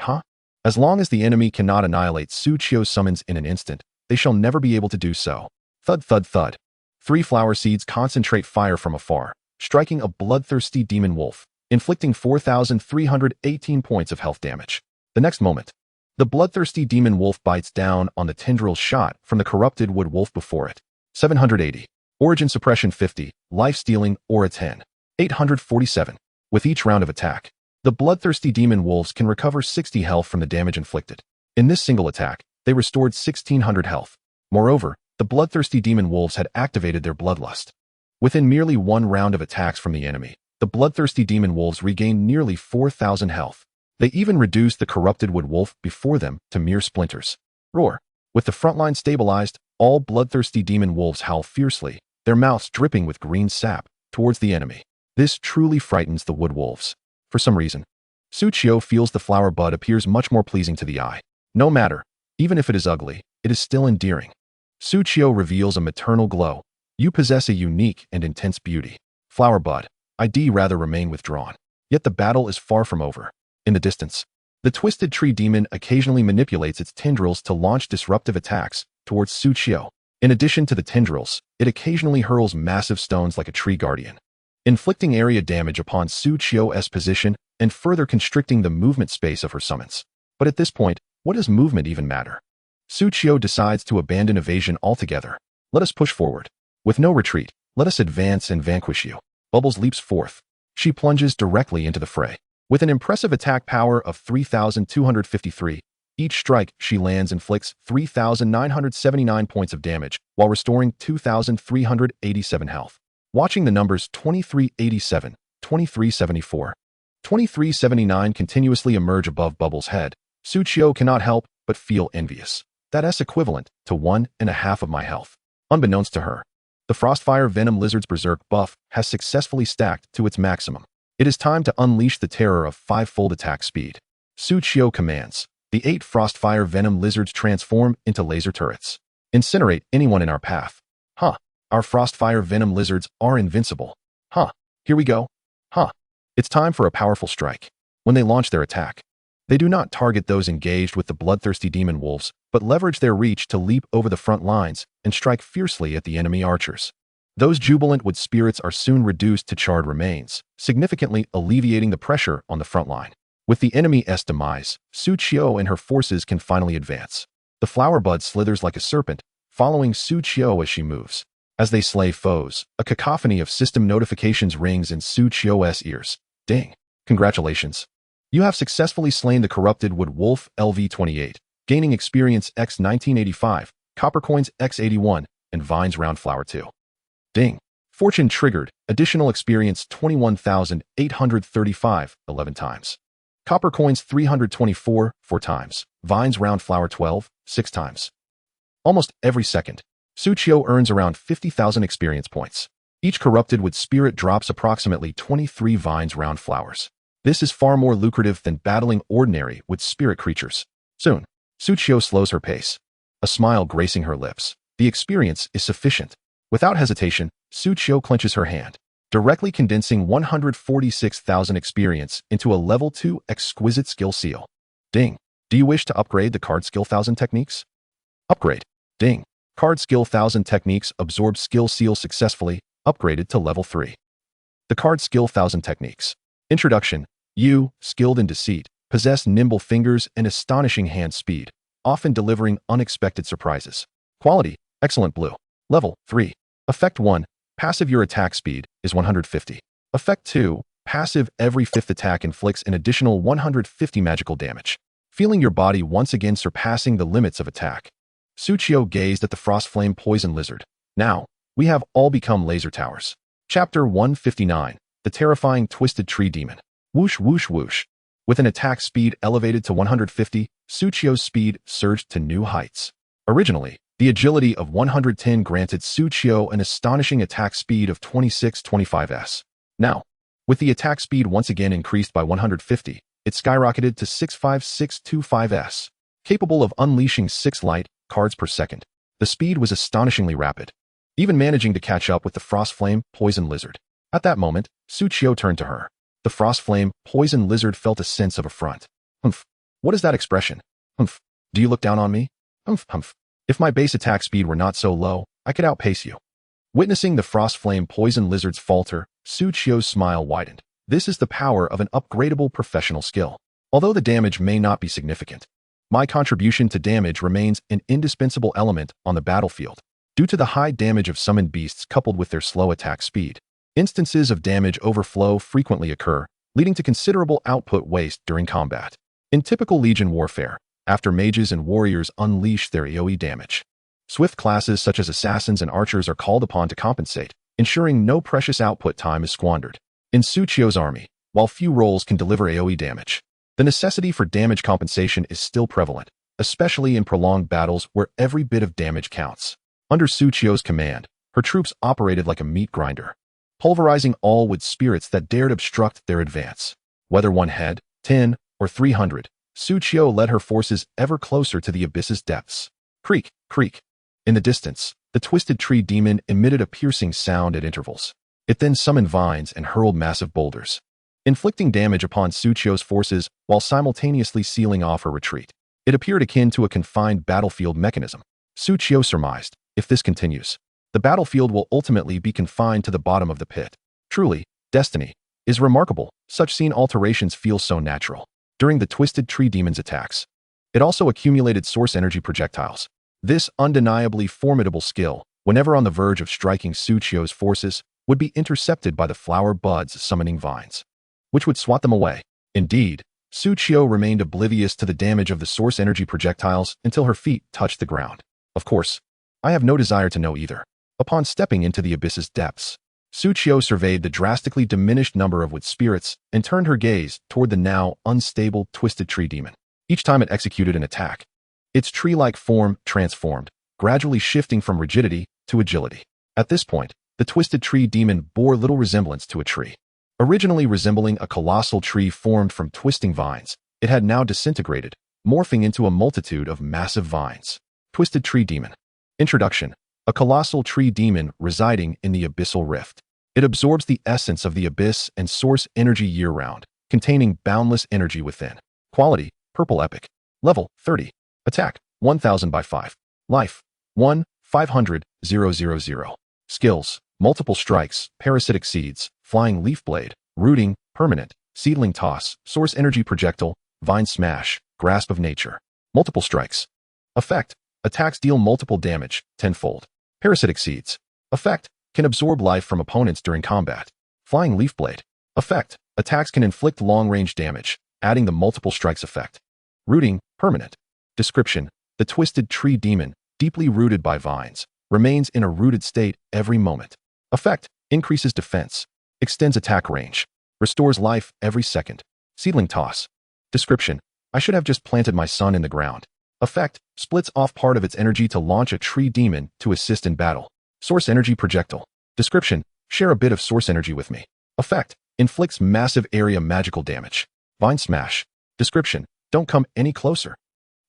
As long as the enemy cannot annihilate Su Qiu's summons in an instant, they shall never be able to do so. Thud thud thud. 3 flower seeds concentrate fire from afar, striking a bloodthirsty demon wolf, inflicting 4,318 points of health damage. The next moment, the bloodthirsty demon wolf bites down on the tendrils shot from the corrupted wood wolf before it. 780. Origin suppression 50, life-stealing aura 10. 847. With each round of attack, the bloodthirsty demon wolves can recover 60 health from the damage inflicted. In this single attack, they restored 1,600 health. Moreover, the bloodthirsty demon wolves had activated their bloodlust. Within merely 1 round of attacks from the enemy, the bloodthirsty demon wolves regained nearly 4,000 health. They even reduced the corrupted wood wolf before them to mere splinters. Roar. With the front line stabilized, all bloodthirsty demon wolves howl fiercely, their mouths dripping with green sap, towards the enemy. This truly frightens the wood wolves. For some reason, Su Qiu feels the flower bud appears much more pleasing to the eye. No matter, even if it is ugly, it is still endearing. Su Qiu reveals a maternal glow. You possess a unique and intense beauty. Flower bud, I'd rather remain withdrawn. Yet the battle is far from over. In the distance, the twisted tree demon occasionally manipulates its tendrils to launch disruptive attacks towards Su Qiu. In addition to the tendrils, it occasionally hurls massive stones like a tree guardian, inflicting area damage upon Su Qiu's position and further constricting the movement space of her summons. But at this point, what does movement even matter? Su Qiu decides to abandon evasion altogether. Let us push forward. With no retreat, let us advance and vanquish you. Bubbles leaps forth. She plunges directly into the fray. With an impressive attack power of 3,253, each strike she lands inflicts 3,979 points of damage while restoring 2,387 health. Watching the numbers 2387, 2374, 2379 continuously emerge above Bubbles' head, Su Qiu cannot help but feel envious. That's equivalent to 1.5 of my health. Unbeknownst to her, the Frostfire Venom Lizard's Berserk buff has successfully stacked to its maximum. It is time to unleash the terror of 5-fold attack speed. Su Qiu commands. The 8 Frostfire Venom Lizards transform into laser turrets. Incinerate anyone in our path. Our Frostfire Venom Lizards are invincible. Here we go. It's time for a powerful strike. When they launch their attack, they do not target those engaged with the bloodthirsty demon wolves, but leverage their reach to leap over the front lines and strike fiercely at the enemy archers. Those jubilant wood spirits are soon reduced to charred remains, significantly alleviating the pressure on the front line. With the enemy's demise, Su Qiu and her forces can finally advance. The flower bud slithers like a serpent, following Su Qiu as she moves. As they slay foes, a cacophony of system notifications rings in Su Qiu's ears. Ding! Congratulations! You have successfully slain the corrupted wood wolf LV-28, gaining experience X 1985, copper coins X 81, and vines round flower 2. Ding! Fortune triggered, additional experience 21,835, 11 times. Copper coins 324, 4 times. Vines round flower 12, 6 times. Almost every second, Su Qiu earns around 50,000 experience points. Each corrupted wood spirit drops approximately 23 vines round flowers. This is far more lucrative than battling ordinary wood spirit creatures. Soon, Su Qiu slows her pace, a smile gracing her lips. The experience is sufficient. Without hesitation, Su Qiu clenches her hand, directly condensing 146,000 experience into a level 2 exquisite skill seal. Ding! Do you wish to upgrade the card skill 1000 techniques? Upgrade. Ding! Card skill 1000 techniques absorb skill seal successfully, upgraded to level 3. The card skill 1000 techniques. Introduction. You, skilled in deceit, possess nimble fingers and astonishing hand speed, often delivering unexpected surprises. Quality. Excellent blue. Level 3. Effect 1. Passive. Your attack speed is 150. Effect 2. Passive. Every 5th attack inflicts an additional 150 magical damage, feeling your body once again surpassing the limits of attack. Su Qiu gazed at the Frostflame Poison Lizard. Now, we have all become laser towers. Chapter 159. The Terrifying Twisted Tree Demon. Whoosh whoosh whoosh. With an attack speed elevated to 150, Su Qiu's speed surged to new heights. Originally, the agility of 110 granted Su Qiu an astonishing attack speed of 2625s. Now, with the attack speed once again increased by 150, it skyrocketed to 65625s, capable of unleashing 6 light cards per second. The speed was astonishingly rapid, even managing to catch up with the Frost Flame Poison Lizard. At that moment, Suchio turned to her. The Frost Flame Poison Lizard felt a sense of affront. Humph. What is that expression? Humph. Do you look down on me? Humph, humph. If my base attack speed were not so low, I could outpace you. Witnessing the Frost Flame Poison Lizard's falter, Suchio's smile widened. This is the power of an upgradable professional skill. Although the damage may not be significant, my contribution to damage remains an indispensable element on the battlefield. Due to the high damage of summoned beasts coupled with their slow attack speed, instances of damage overflow frequently occur, leading to considerable output waste during combat. In typical Legion warfare, after mages and warriors unleash their AoE damage, swift classes such as assassins and archers are called upon to compensate, ensuring no precious output time is squandered. In Suchio's army, while few roles can deliver AoE damage, the necessity for damage compensation is still prevalent, especially in prolonged battles where every bit of damage counts. Under Suchio's command, her troops operated like a meat grinder, pulverizing all wood spirits that dared obstruct their advance. Whether 1 head, 10, or 300, Suchio led her forces ever closer to the abyss's depths. Creak, creak. In the distance, the Twisted Tree Demon emitted a piercing sound at intervals. It then summoned vines and hurled massive boulders, inflicting damage upon Suchio's forces while simultaneously sealing off her retreat. It appeared akin to a confined battlefield mechanism. Suchio surmised, if this continues, the battlefield will ultimately be confined to the bottom of the pit. Truly, destiny is remarkable. Such scene alterations feel so natural. During the Twisted Tree Demon's attacks, it also accumulated source energy projectiles. This undeniably formidable skill, whenever on the verge of striking Suchio's forces, would be intercepted by the flower buds summoning vines, which would swat them away. Indeed, Suchio remained oblivious to the damage of the source energy projectiles until her feet touched the ground. Of course, I have no desire to know either. Upon stepping into the abyss's depths, Suchio surveyed the drastically diminished number of wood spirits and turned her gaze toward the now unstable Twisted Tree Demon. Each time it executed an attack, its tree-like form transformed, gradually shifting from rigidity to agility. At this point, the Twisted Tree Demon bore little resemblance to a tree. Originally resembling a colossal tree formed from twisting vines, it had now disintegrated, morphing into a multitude of massive vines. Twisted Tree Demon. Introduction. A colossal tree demon residing in the abyssal rift. It absorbs the essence of the abyss and source energy year-round, containing boundless energy within. Quality, Purple Epic. Level, 30. Attack, 1000 by 5. Life, 1, 500, 000. Skills, Multiple Strikes, Parasitic Seeds, Flying Leaf Blade, Rooting, Permanent, Seedling Toss, Source Energy Projectile, Vine Smash, Grasp of Nature. Multiple Strikes. Effect, attacks deal multiple damage, tenfold. Parasitic Seeds. Effect, can absorb life from opponents during combat. Flying Leaf Blade. Effect, attacks can inflict long-range damage, adding the Multiple Strikes effect. Rooting, Permanent. Description, the Twisted Tree Demon, deeply rooted by vines, remains in a rooted state every moment. Effect, increases defense, extends attack range, restores life every second. Seedling Toss. Description, I should have just planted my son in the ground. Effect, splits off part of its energy to launch a tree demon to assist in battle. Source Energy Projectile. Description, share a bit of source energy with me. Effect, inflicts massive area magical damage. Vine Smash. Description, don't come any closer.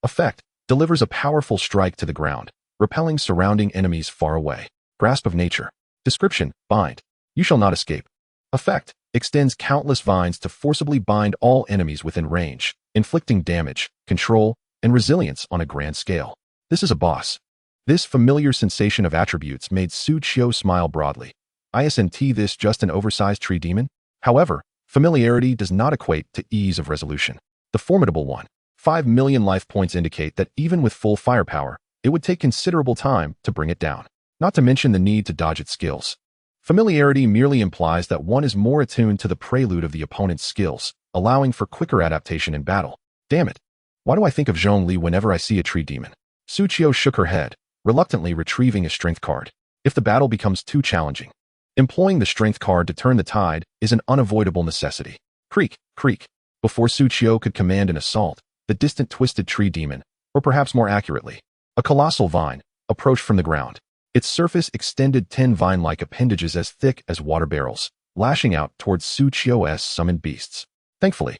Effect, delivers a powerful strike to the ground, repelling surrounding enemies far away. Grasp of Nature. Description, bind. You shall not escape. Effect, extends countless vines to forcibly bind all enemies within range, inflicting damage, control, and resilience on a grand scale. This is a boss. This familiar sensation of attributes made Suchio smile broadly. Isn't this just an oversized tree demon? However, familiarity does not equate to ease of resolution. The formidable one, 5 million life points indicate that even with full firepower, it would take considerable time to bring it down, not to mention the need to dodge its skills. Familiarity merely implies that one is more attuned to the prelude of the opponent's skills, allowing for quicker adaptation in battle. Damn it. Why do I think of Zhongli whenever I see a tree demon? Suchio shook her head, reluctantly retrieving a strength card. If the battle becomes too challenging, employing the strength card to turn the tide is an unavoidable necessity. Creak, creak. Before Suchio could command an assault, the distant Twisted Tree Demon, or perhaps more accurately, a colossal vine, approached from the ground. Its surface extended 10 vine-like appendages as thick as water barrels, lashing out towards Suchio's summoned beasts. Thankfully,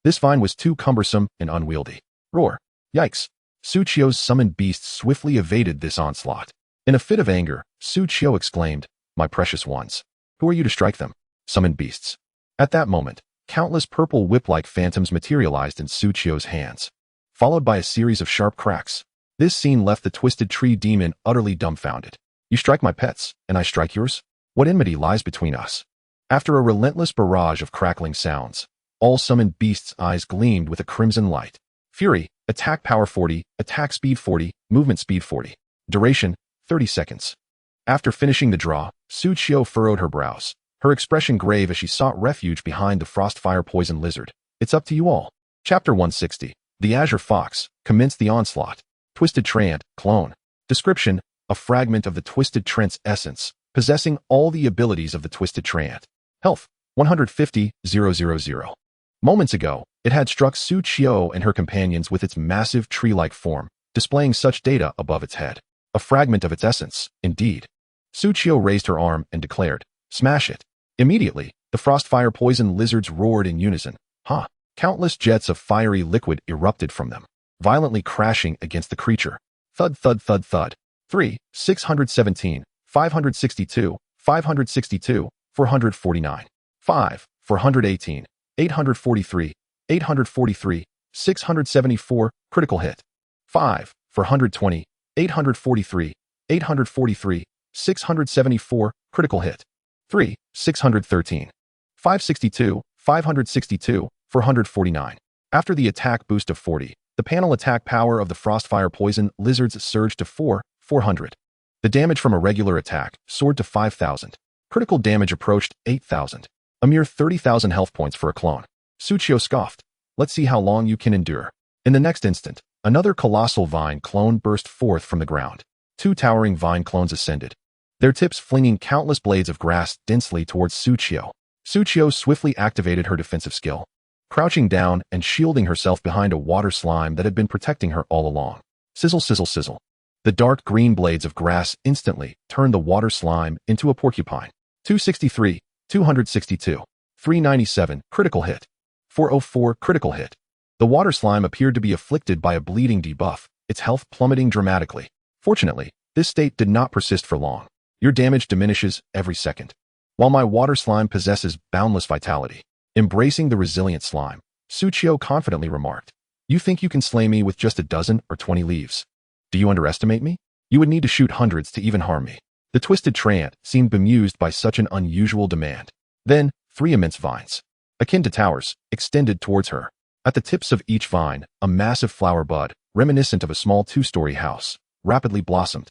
This vine was too cumbersome and unwieldy. Roar. Yikes. Suchio's summoned beasts swiftly evaded this onslaught. In a fit of anger, Suchio exclaimed, "My precious ones. Who are you to strike them?" Summoned beasts. At that moment, countless purple whip-like phantoms materialized in Suchio's hands, followed by a series of sharp cracks. This scene left the Twisted Tree demon utterly dumbfounded. "You strike my pets, and I strike yours? What enmity lies between us?" After a relentless barrage of crackling sounds, all summoned beasts' eyes gleamed with a crimson light. Fury, attack power 40, attack speed 40, movement speed 40. Duration, 30 seconds. After finishing the draw, Suchio furrowed her brows, her expression grave as she sought refuge behind the Frostfire Poison Lizard. It's up to you all. Chapter 160. The Azure Fox. Commence the onslaught. Twisted Treant, clone. Description: a fragment of the Twisted Trent's essence, possessing all the abilities of the Twisted Treant. Health, 150,000. Moments ago, it had struck Suchio and her companions with its massive tree-like form, displaying such data above its head. A fragment of its essence, indeed. Suchio raised her arm and declared, "Smash it." Immediately, the Frostfire Poison Lizards roared in unison. Ha! Countless jets of fiery liquid erupted from them, violently crashing against the creature. Thud, thud, thud, thud. 3, 617, 562, 562, 449. 5, 418, 843, 843, 674, critical hit. 5, 420, 843, 843, 674, critical hit. 3, 613, 562, 562, 449. After the attack boost of 40, the panel attack power of the Frostfire Poison Lizards surged to 400. The damage from a regular attack soared to 5,000. Critical damage approached 8,000. A mere 30,000 health points for a clone. Suchio scoffed. "Let's see how long you can endure." In the next instant, another colossal vine clone burst forth from the ground. 2 towering vine clones ascended, their tips flinging countless blades of grass densely towards Suchio. Suchio swiftly activated her defensive skill, crouching down and shielding herself behind a water slime that had been protecting her all along. Sizzle, sizzle, sizzle. The dark green blades of grass instantly turned the water slime into a porcupine. 263, 262, 397, critical hit. 404, critical hit. The water slime appeared to be afflicted by a bleeding debuff, its health plummeting dramatically. Fortunately, this state did not persist for long. Your damage diminishes every second. While my water slime possesses boundless vitality. Embracing the resilient slime, Suchio confidently remarked, "You think you can slay me with just a dozen or 20 leaves? Do you underestimate me? You would need to shoot hundreds to even harm me." The Twisted Treant seemed bemused by such an unusual demand. Then, 3 immense vines, akin to towers, extended towards her. At the tips of each vine, a massive flower bud, reminiscent of a small 2-story house, rapidly blossomed.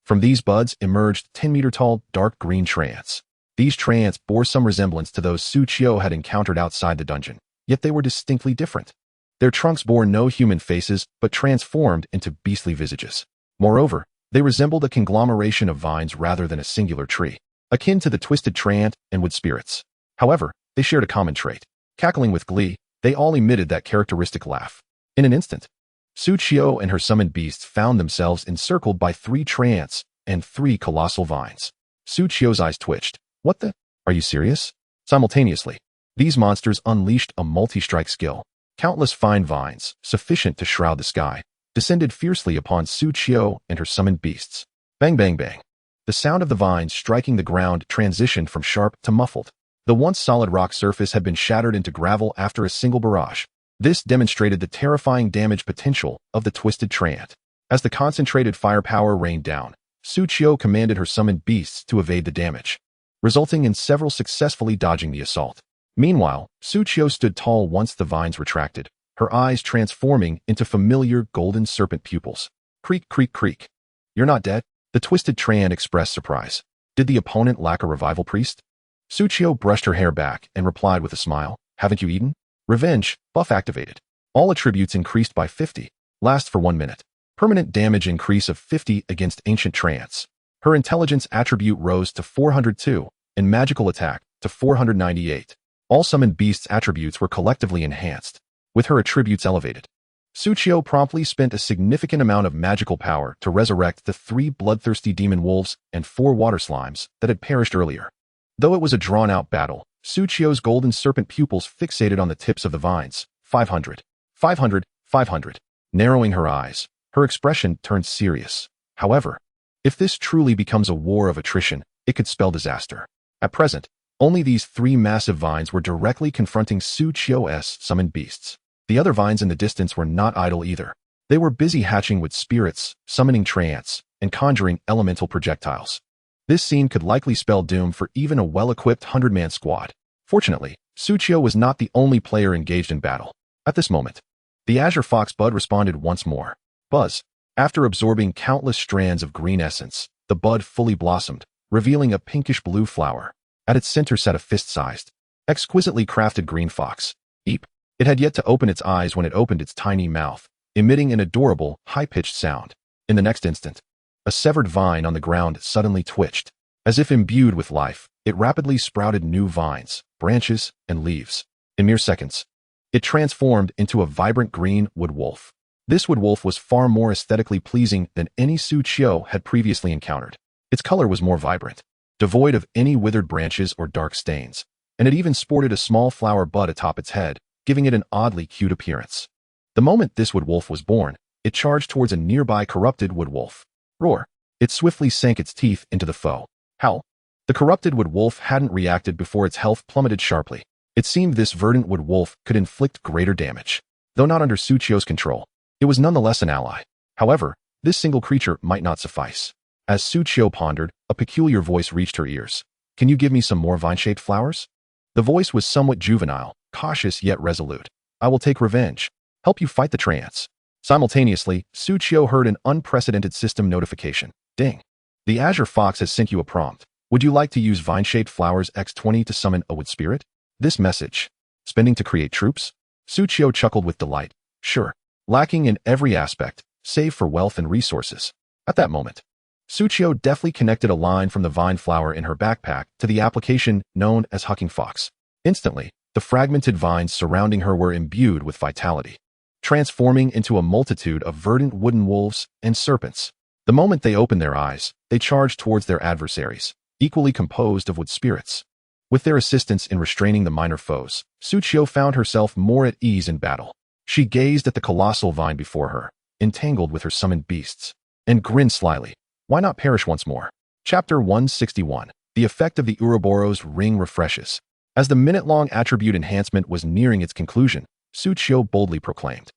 From these buds emerged 10-meter-tall, dark green treants. These treants bore some resemblance to those Suchio had encountered outside the dungeon, yet they were distinctly different. Their trunks bore no human faces, but transformed into beastly visages. Moreover, they resembled a conglomeration of vines rather than a singular tree, akin to the Twisted Treant and wood spirits. However, they shared a common trait. Cackling with glee, they all emitted that characteristic laugh. In an instant, Suchio and her summoned beasts found themselves encircled by 3 treants and 3 colossal vines. Suchio's eyes twitched. "What the? Are you serious?" Simultaneously, these monsters unleashed a multi-strike skill. Countless fine vines, sufficient to shroud the sky, descended fiercely upon Suchio and her summoned beasts. Bang, bang, bang. The sound of the vines striking the ground transitioned from sharp to muffled. The once solid rock surface had been shattered into gravel after a single barrage. This demonstrated the terrifying damage potential of the Twisted Treant. As the concentrated firepower rained down, Suchio commanded her summoned beasts to evade the damage, resulting in several successfully dodging the assault. Meanwhile, Suchio stood tall once the vines retracted, her eyes transforming into familiar golden serpent pupils. Creak, creak, creak. "You're not dead?" The Twisted Treant expressed surprise. Did the opponent lack a revival priest? Suchio brushed her hair back and replied with a smile, "Haven't you eaten?" Revenge, buff activated. All attributes increased by 50. Last for 1 minute. Permanent damage increase of 50 against ancient treants. Her intelligence attribute rose to 402, and magical attack to 498. All summoned beasts' attributes were collectively enhanced, with her attributes elevated. Suchio promptly spent a significant amount of magical power to resurrect the 3 bloodthirsty demon wolves and 4 water slimes that had perished earlier. Though it was a drawn-out battle, Suchio's golden serpent pupils fixated on the tips of the vines, 500. 500. 500. Narrowing her eyes, her expression turned serious. However, if this truly becomes a war of attrition, it could spell disaster. At present, only these three massive vines were directly confronting Su Qiu's summoned beasts. The other vines in the distance were not idle either. They were busy hatching with spirits, summoning trance, and conjuring elemental projectiles. This scene could likely spell doom for even a well-equipped 100-man squad. Fortunately, Su Qiu was not the only player engaged in battle. At this moment, the Azure Fox bud responded once more. Buzz. After absorbing countless strands of green essence, the bud fully blossomed, revealing a pinkish-blue flower. At its center sat a fist-sized, exquisitely crafted green fox. Eep. It had yet to open its eyes when it opened its tiny mouth, emitting an adorable, high-pitched sound. In the next instant, a severed vine on the ground suddenly twitched. As if imbued with life, it rapidly sprouted new vines, branches, and leaves. In mere seconds, it transformed into a vibrant green wood wolf. This wood wolf was far more aesthetically pleasing than any Su Qiu had previously encountered. Its color was more vibrant, devoid of any withered branches or dark stains, and it even sported a small flower bud atop its head, giving it an oddly cute appearance. The moment this wood wolf was born, it charged towards a nearby corrupted wood wolf. Roar! It swiftly sank its teeth into the foe. Howl! The corrupted wood wolf hadn't reacted before its health plummeted sharply. It seemed this verdant wood wolf could inflict greater damage. Though not under Su Qiu's control, it was nonetheless an ally. However, this single creature might not suffice. As Su Qiu pondered, a peculiar voice reached her ears. Can you give me some more vine-shaped flowers? The voice was somewhat juvenile, cautious yet resolute. I will take revenge. Help you fight the trance. Simultaneously, Su Qiu heard an unprecedented system notification. Ding. The Azure Fox has sent you a prompt. Would you like to use vine-shaped flowers X20 to summon a wood spirit? This message. Spending to create troops? Su Qiu chuckled with delight. Sure. Lacking in every aspect, save for wealth and resources. At that moment, Su Qiu deftly connected a line from the vine flower in her backpack to the application known as Hucking Fox. Instantly, the fragmented vines surrounding her were imbued with vitality, transforming into a multitude of verdant wooden wolves and serpents. The moment they opened their eyes, they charged towards their adversaries, equally composed of wood spirits. With their assistance in restraining the minor foes, Su Qiu found herself more at ease in battle. She gazed at the colossal vine before her, entangled with her summoned beasts, and grinned slyly. Why not perish once more? Chapter 161. The effect of the Ouroboros ring refreshes. As the minute-long attribute enhancement was nearing its conclusion, Su Qiu boldly proclaimed,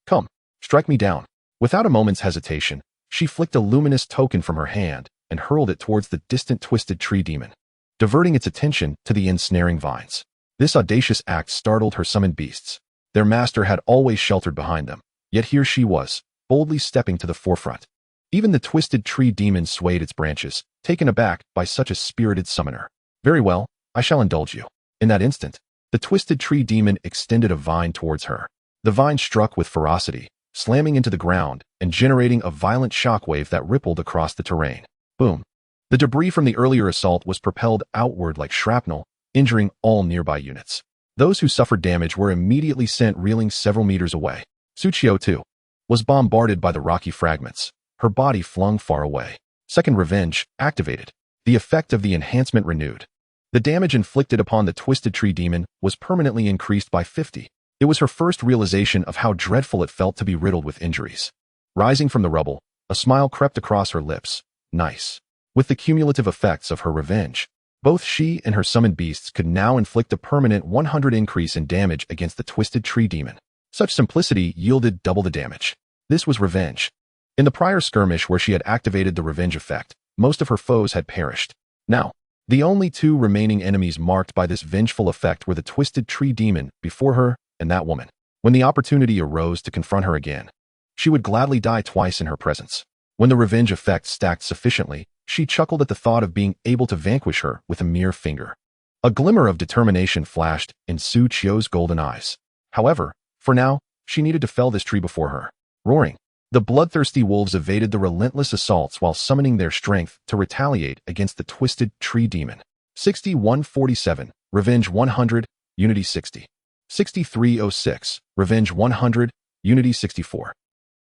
Come, strike me down. Without a moment's hesitation, she flicked a luminous token from her hand and hurled it towards the distant twisted tree demon, diverting its attention to the ensnaring vines. This audacious act startled her summoned beasts. Their master had always sheltered behind them, yet here she was, boldly stepping to the forefront. Even the twisted tree demon swayed its branches, taken aback by such a spirited summoner. Very well, I shall indulge you. In that instant, the twisted tree demon extended a vine towards her. The vine struck with ferocity, slamming into the ground and generating a violent shockwave that rippled across the terrain. Boom. The debris from the earlier assault was propelled outward like shrapnel, injuring all nearby units. Those who suffered damage were immediately sent reeling several meters away. Su Qiu, too, was bombarded by the rocky fragments, her body flung far away. Second revenge activated. The effect of the enhancement renewed. The damage inflicted upon the twisted tree demon was permanently increased by 50. It was her first realization of how dreadful it felt to be riddled with injuries. Rising from the rubble, a smile crept across her lips. Nice. With the cumulative effects of her revenge, both she and her summoned beasts could now inflict a permanent 100 increase in damage against the twisted tree demon. Such simplicity yielded double the damage. This was revenge. In the prior skirmish where she had activated the revenge effect, most of her foes had perished. Now, the only two remaining enemies marked by this vengeful effect were the twisted tree demon before her and that woman. When the opportunity arose to confront her again, she would gladly die twice in her presence. When the revenge effect stacked sufficiently, she chuckled at the thought of being able to vanquish her with a mere finger. A glimmer of determination flashed in Su Qiu's golden eyes. However, for now, she needed to fell this tree before her. Roaring, the bloodthirsty wolves evaded the relentless assaults while summoning their strength to retaliate against the twisted tree demon. 6147, Revenge 100, Unity 60. 6306, Revenge 100, Unity 64.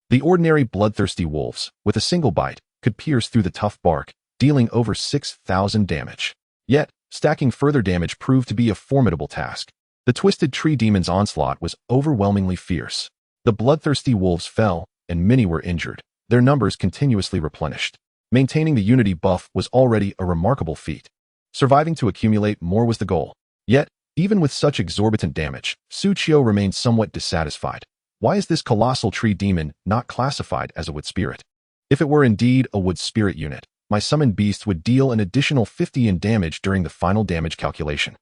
The ordinary bloodthirsty wolves, with a single bite, could pierce through the tough bark, dealing over 6,000 damage. Yet, stacking further damage proved to be a formidable task. The twisted tree demon's onslaught was overwhelmingly fierce. The bloodthirsty wolves fell, and many were injured, their numbers continuously replenished. Maintaining the unity buff was already a remarkable feat. Surviving to accumulate more was the goal. Yet, even with such exorbitant damage, Suchio remained somewhat dissatisfied. Why is this colossal tree demon not classified as a wood spirit? If it were indeed a wood spirit unit, my summoned beast would deal an additional 50 in damage during the final damage calculation.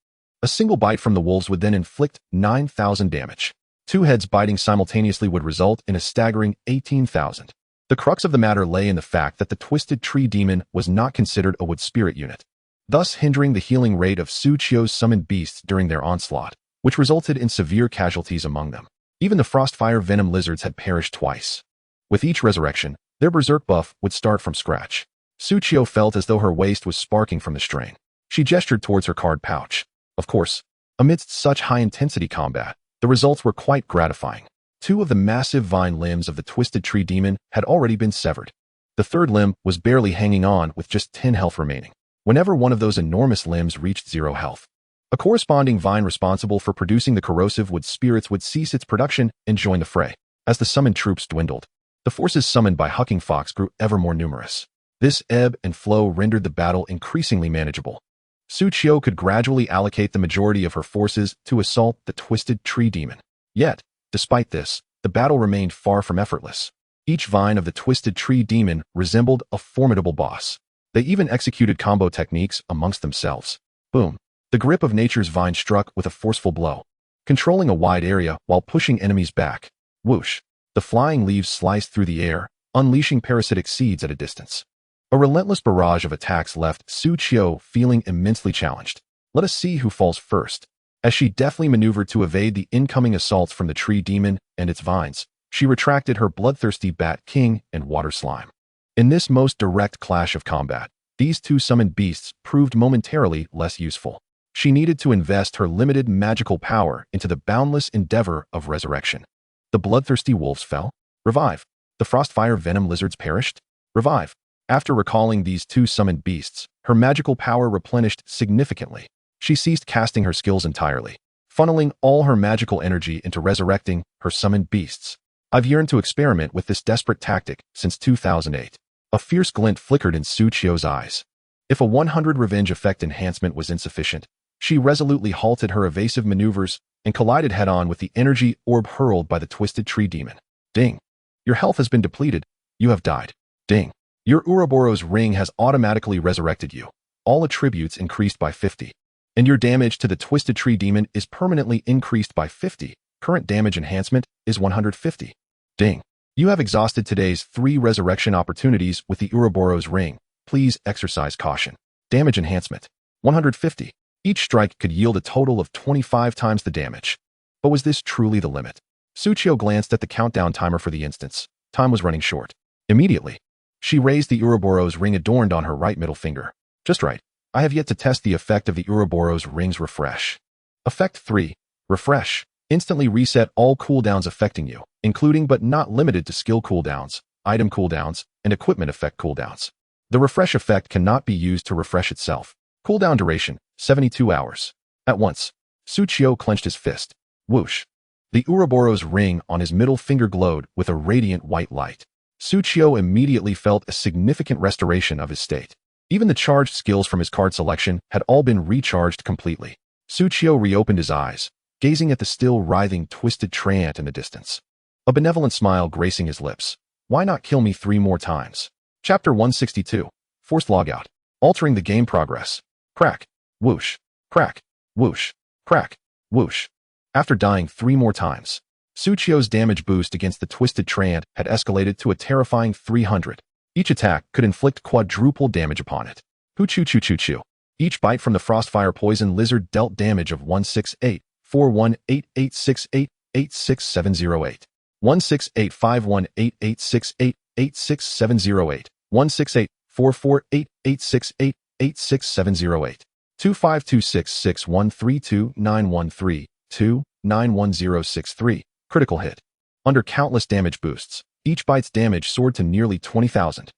A single bite from the wolves would then inflict 9,000 damage. 2 heads biting simultaneously would result in a staggering 18,000. The crux of the matter lay in the fact that the twisted tree demon was not considered a wood spirit unit, thus hindering the healing rate of Suchio's summoned beasts during their onslaught, which resulted in severe casualties among them. Even the Frostfire Venom lizards had perished twice. With each resurrection, their berserk buff would start from scratch. Suchio felt as though her waist was sparking from the strain. She gestured towards her card pouch. Of course, amidst such high-intensity combat, the results were quite gratifying. 2 of the massive vine limbs of the twisted tree demon had already been severed. The third limb was barely hanging on with just 10 health remaining. Whenever one of those enormous limbs reached 0 health, a corresponding vine responsible for producing the corrosive wood spirits would cease its production and join the fray. As the summoned troops dwindled, the forces summoned by Hucking Fox grew ever more numerous. This ebb and flow rendered the battle increasingly manageable. Suchio could gradually allocate the majority of her forces to assault the twisted tree demon. Yet, despite this, the battle remained far from effortless. Each vine of the twisted tree demon resembled a formidable boss. They even executed combo techniques amongst themselves. Boom. The grip of nature's vine struck with a forceful blow, controlling a wide area while pushing enemies back. Whoosh. The flying leaves sliced through the air, unleashing parasitic seeds at a distance. A relentless barrage of attacks left Suchio feeling immensely challenged. Let us see who falls first. As she deftly maneuvered to evade the incoming assaults from the tree demon and its vines, she retracted her bloodthirsty Bat King and Water Slime. In this most direct clash of combat, these 2 summoned beasts proved momentarily less useful. She needed to invest her limited magical power into the boundless endeavor of resurrection. The bloodthirsty wolves fell. Revive. The Frostfire Venom lizards perished. Revive. After recalling these 2 summoned beasts, her magical power replenished significantly. She ceased casting her skills entirely, funneling all her magical energy into resurrecting her summoned beasts. I've yearned to experiment with this desperate tactic since 2008. A fierce glint flickered in Suchio's eyes. If a 100 revenge effect enhancement was insufficient, she resolutely halted her evasive maneuvers and collided head-on with the energy orb hurled by the twisted tree demon. Ding. Your health has been depleted. You have died. Ding. Your Ouroboros ring has automatically resurrected you. All attributes increased by 50. And your damage to the twisted tree demon is permanently increased by 50. Current damage enhancement is 150. Ding. You have exhausted today's 3 resurrection opportunities with the Ouroboros ring. Please exercise caution. Damage enhancement. 150. Each strike could yield a total of 25 times the damage. But was this truly the limit? Suchio glanced at the countdown timer for the instance. Time was running short. Immediately, she raised the Ouroboros ring adorned on her right middle finger. Just right. I have yet to test the effect of the Ouroboros ring's refresh. Effect 3. Refresh. Instantly reset all cooldowns affecting you, including but not limited to skill cooldowns, item cooldowns, and equipment effect cooldowns. The refresh effect cannot be used to refresh itself. Cooldown duration, 72 hours. At once, Suchio clenched his fist. Whoosh. The Ouroboros ring on his middle finger glowed with a radiant white light. Suchio immediately felt a significant restoration of his state. Even the charged skills from his card selection had all been recharged completely. Suchio reopened his eyes, gazing at the still writhing twisted treant in the distance. A benevolent smile gracing his lips. Why not kill me 3 more times? Chapter 162. Forced logout. Altering the game progress. Crack. Whoosh. Crack. Whoosh. Crack. Whoosh. After dying 3 more times, Suchio's damage boost against the twisted treant had escalated to a terrifying 300. Each attack could inflict quadruple damage upon it. Hoo-choo-choo-choo-choo. Each bite from the Frostfire Poison Lizard dealt damage of 168, 4188868, 86708. 168518868, 86708. 168448868, 86708. 25266132913, 91063. Critical hit. Under countless damage boosts, each bite's damage soared to nearly 20,000.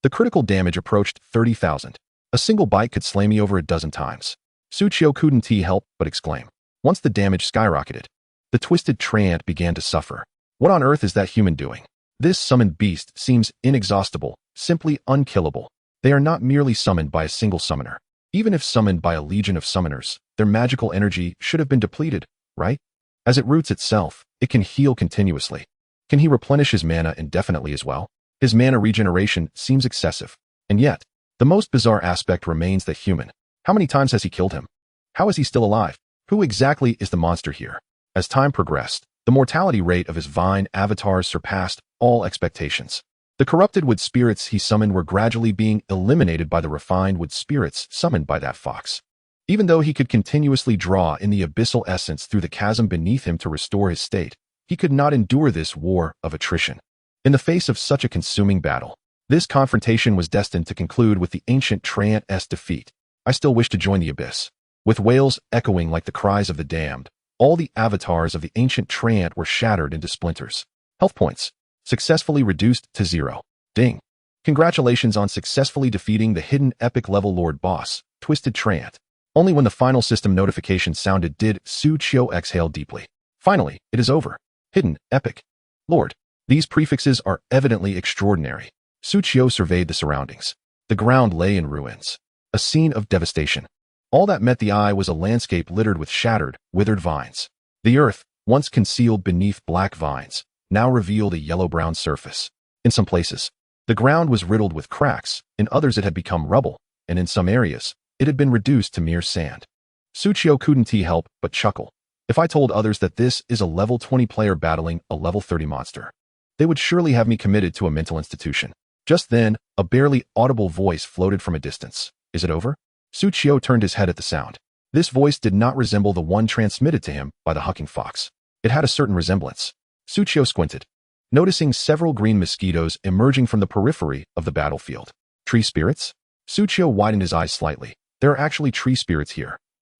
The critical damage approached 30,000. A single bite could slay me over a dozen times. Suchio couldn't help but exclaim. Once the damage skyrocketed, the twisted treant began to suffer. What on earth is that human doing? This summoned beast seems inexhaustible, simply unkillable. They are not merely summoned by a single summoner. Even if summoned by a legion of summoners, their magical energy should have been depleted, right? As it roots itself, it can heal continuously. Can he replenish his mana indefinitely as well? His mana regeneration seems excessive. And yet, the most bizarre aspect remains the human. How many times has he killed him? How is he still alive? Who exactly is the monster here? As time progressed, the mortality rate of his vine avatars surpassed all expectations. The corrupted wood spirits he summoned were gradually being eliminated by the refined wood spirits summoned by that fox. Even though he could continuously draw in the abyssal essence through the chasm beneath him to restore his state, he could not endure this war of attrition. In the face of such a consuming battle, this confrontation was destined to conclude with the ancient treant's defeat. I still wish to join the abyss. With wails echoing like the cries of the damned, all the avatars of the ancient treant were shattered into splinters. Health points successfully reduced to 0. Ding. Congratulations on successfully defeating the hidden epic level lord boss, Twisted Treant. Only when the final system notification sounded did Su Qiu exhale deeply. Finally, it is over. Hidden, epic. Lord. These prefixes are evidently extraordinary. Su Qiu surveyed the surroundings. The ground lay in ruins. A scene of devastation. All that met the eye was a landscape littered with shattered, withered vines. The earth, once concealed beneath black vines, now revealed a yellow-brown surface. In some places, the ground was riddled with cracks, in others it had become rubble, and in some areas, it had been reduced to mere sand. Su Qiu couldn't help but chuckle. If I told others that this is a level 20 player battling a level 30 monster, they would surely have me committed to a mental institution. Just then, a barely audible voice floated from a distance. Is it over? Su Qiu turned his head at the sound. This voice did not resemble the one transmitted to him by the hucking fox. It had a certain resemblance. Su Qiu squinted, noticing several green mosquitoes emerging from the periphery of the battlefield. Tree spirits? Su Qiu widened his eyes slightly. There are actually tree spirits here.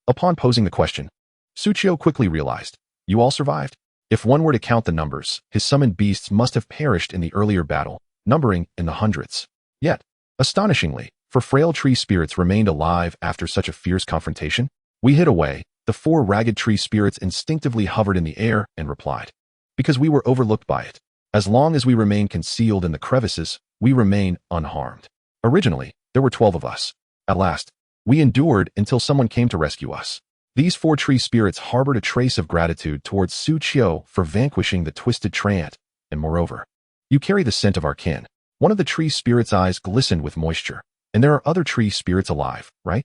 Upon posing the question, Su Qiu quickly realized, you all survived? If one were to count the numbers, his summoned beasts must have perished in the earlier battle, numbering in the hundreds. Yet, astonishingly, for frail tree spirits remained alive after such a fierce confrontation. We hid away. The 4 ragged tree spirits instinctively hovered in the air and replied. Because we were overlooked by it. As long as we remain concealed in the crevices, we remain unharmed. Originally, there were 12 of us. At last, we endured until someone came to rescue us. These 4 tree spirits harbored a trace of gratitude towards Su Qiu for vanquishing the twisted treant, and moreover, you carry the scent of our kin. One of the tree spirits' eyes glistened with moisture. And there are other tree spirits alive, right?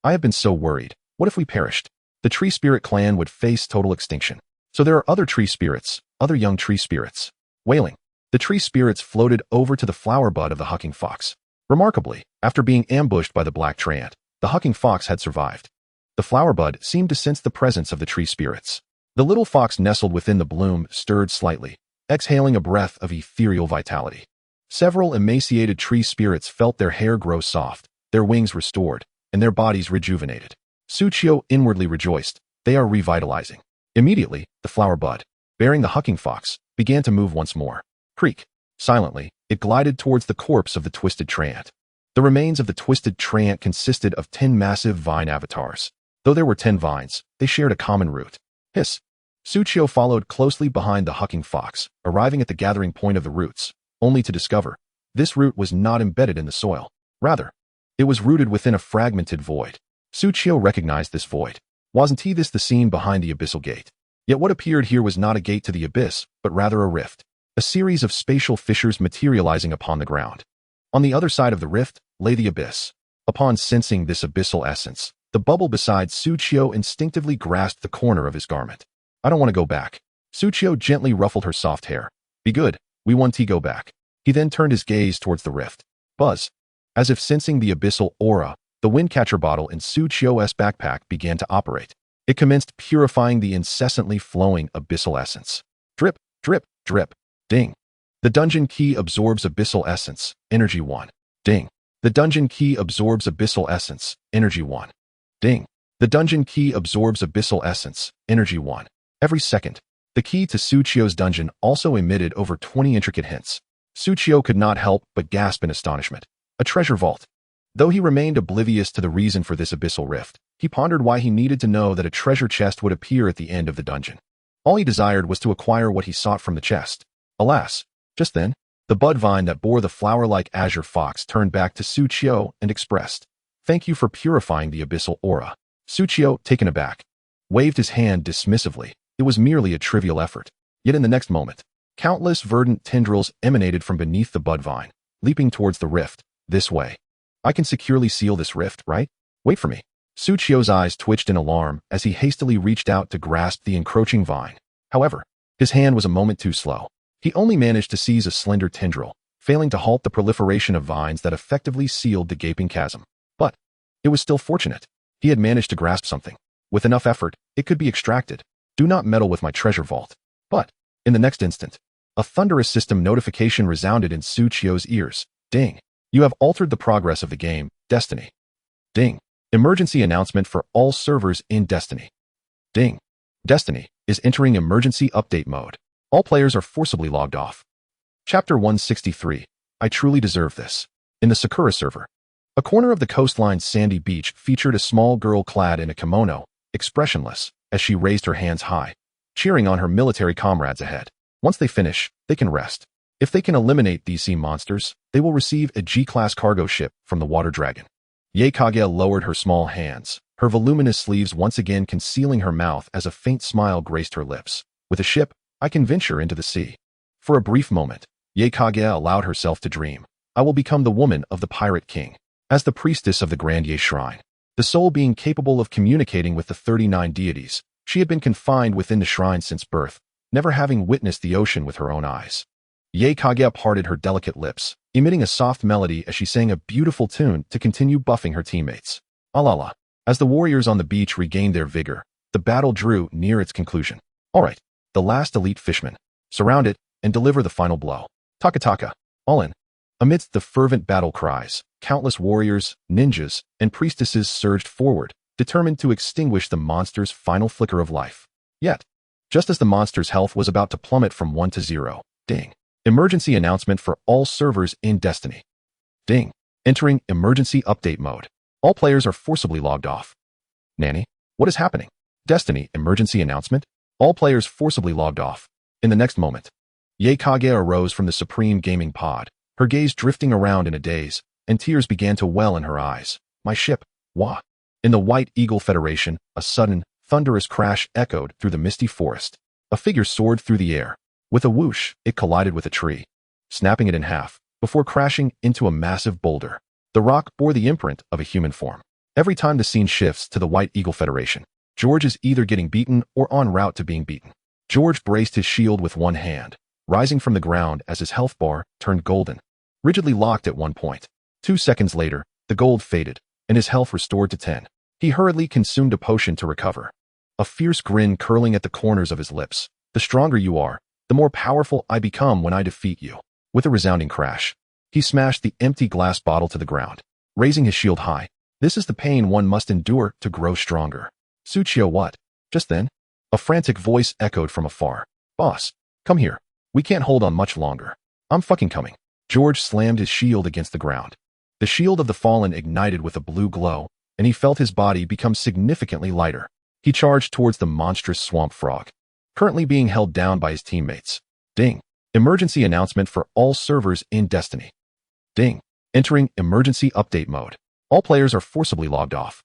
I have been so worried. What if we perished? The tree spirit clan would face total extinction. So there are other tree spirits, other young tree spirits. Wailing, the tree spirits floated over to the flower bud of the hucking fox. Remarkably, after being ambushed by the black treant, the hucking fox had survived. The flower bud seemed to sense the presence of the tree spirits. The little fox nestled within the bloom stirred slightly, exhaling a breath of ethereal vitality. Several emaciated tree spirits felt their hair grow soft, their wings restored, and their bodies rejuvenated. Su Qiu inwardly rejoiced. They are revitalizing. Immediately, the flower bud, bearing the hucking fox, began to move once more. Creak. Silently, it glided towards the corpse of the twisted treant. The remains of the twisted treant consisted of 10 massive vine avatars. Though there were 10 vines, they shared a common root. Hiss. Su Qiu followed closely behind the hucking fox, arriving at the gathering point of the roots, only to discover this root was not embedded in the soil. Rather, it was rooted within a fragmented void. Su Qiu recognized this void. Wasn't this the scene behind the abyssal gate? Yet what appeared here was not a gate to the abyss, but rather a rift. A series of spatial fissures materializing upon the ground. On the other side of the rift lay the abyss. Upon sensing this abyssal essence, the bubble beside Su Qiu instinctively grasped the corner of his garment. I don't want to go back. Su Qiu gently ruffled her soft hair. Be good, we want to go back. He then turned his gaze towards the rift. Buzz. As if sensing the abyssal aura, the windcatcher bottle in Su Qiu's backpack began to operate. It commenced purifying the incessantly flowing abyssal essence. Drip, drip, drip. Ding. The dungeon key absorbs abyssal essence, energy 1. Ding. The dungeon key absorbs abyssal essence, energy 1. Ding. The dungeon key absorbs abyssal essence, energy 1. Every second, the key to Su Qiu's dungeon also emitted over 20 intricate hints. Su Qiu could not help but gasp in astonishment. A treasure vault. Though he remained oblivious to the reason for this abyssal rift, He pondered why he needed to know that a treasure chest would appear at the end of the dungeon. All he desired was to acquire what he sought from the chest. Alas, just then, the bud vine that bore the flower-like azure fox turned back to Su Qiu and expressed, "Thank you for purifying the abyssal aura." Su Qiu, taken aback, waved his hand dismissively. It was merely a trivial effort. Yet in the next moment, countless verdant tendrils emanated from beneath the bud vine, leaping towards the rift. "This way. I can securely seal this rift, right? Wait for me." Su Qiu's eyes twitched in alarm as he hastily reached out to grasp the encroaching vine. However, his hand was a moment too slow. He only managed to seize a slender tendril, failing to halt the proliferation of vines that effectively sealed the gaping chasm. But it was still fortunate. He had managed to grasp something. With enough effort, it could be extracted. "Do not meddle with my treasure vault." But in the next instant, a thunderous system notification resounded in Su Qiu's ears. "Ding. You have altered the progress of the game, Destiny." "Ding. Emergency announcement for all servers in Destiny." "Ding. Destiny is entering emergency update mode. All players are forcibly logged off." Chapter 163. I truly deserve this. In the Sakura server, a corner of the coastline's sandy beach featured a small girl clad in a kimono, expressionless, as she raised her hands high, cheering on her military comrades ahead. Once they finish, they can rest. If they can eliminate these sea monsters, they will receive a G-class cargo ship from the water dragon. Yae Kage lowered her small hands, her voluminous sleeves once again concealing her mouth as a faint smile graced her lips. "With a ship, I can venture into the sea." For a brief moment, Yae Kage allowed herself to dream. "I will become the woman of the pirate king." As the priestess of the Grand Yae Shrine, the sole being capable of communicating with the 39 deities, she had been confined within the shrine since birth, never having witnessed the ocean with her own eyes. Yae Kage parted her delicate lips, emitting a soft melody as she sang a beautiful tune to continue buffing her teammates. Alala. As the warriors on the beach regained their vigor, the battle drew near its conclusion. All right, the last elite fishman. Surround it and deliver the final blow. Taka taka. All in. Amidst the fervent battle cries, countless warriors, ninjas, and priestesses surged forward, determined to extinguish the monster's final flicker of life. Yet, just as the monster's health was about to plummet from 1 to 0, ding. Emergency announcement for all servers in Destiny. Ding. Entering emergency update mode. All players are forcibly logged off. Nanny, what is happening? Destiny emergency announcement. All players forcibly logged off. In the next moment, Yae Kage arose from the supreme gaming pod, her gaze drifting around in a daze, and tears began to well in her eyes. "My ship, wah." In the White Eagle Federation, a sudden, thunderous crash echoed through the misty forest. A figure soared through the air. With a whoosh, it collided with a tree, snapping it in half, before crashing into a massive boulder. The rock bore the imprint of a human form. Every time the scene shifts to the White Eagle Federation, George is either getting beaten or en route to being beaten. George braced his shield with one hand, rising from the ground as his health bar turned golden, rigidly locked at one point. 2 seconds later, the gold faded, and his health restored to 10. He hurriedly consumed a potion to recover, a fierce grin curling at the corners of his lips. "The stronger you are, the more powerful I become when I defeat you." With a resounding crash, he smashed the empty glass bottle to the ground, raising his shield high. "This is the pain one must endure to grow stronger." Su Qiu, what? Just then, a frantic voice echoed from afar. "Boss, come here. We can't hold on much longer." "I'm fucking coming." George slammed his shield against the ground. The shield of the fallen ignited with a blue glow, and he felt his body become significantly lighter. He charged towards the monstrous swamp frog, currently being held down by his teammates. Ding. Emergency announcement for all servers in Destiny. Ding. Entering emergency update mode. All players are forcibly logged off.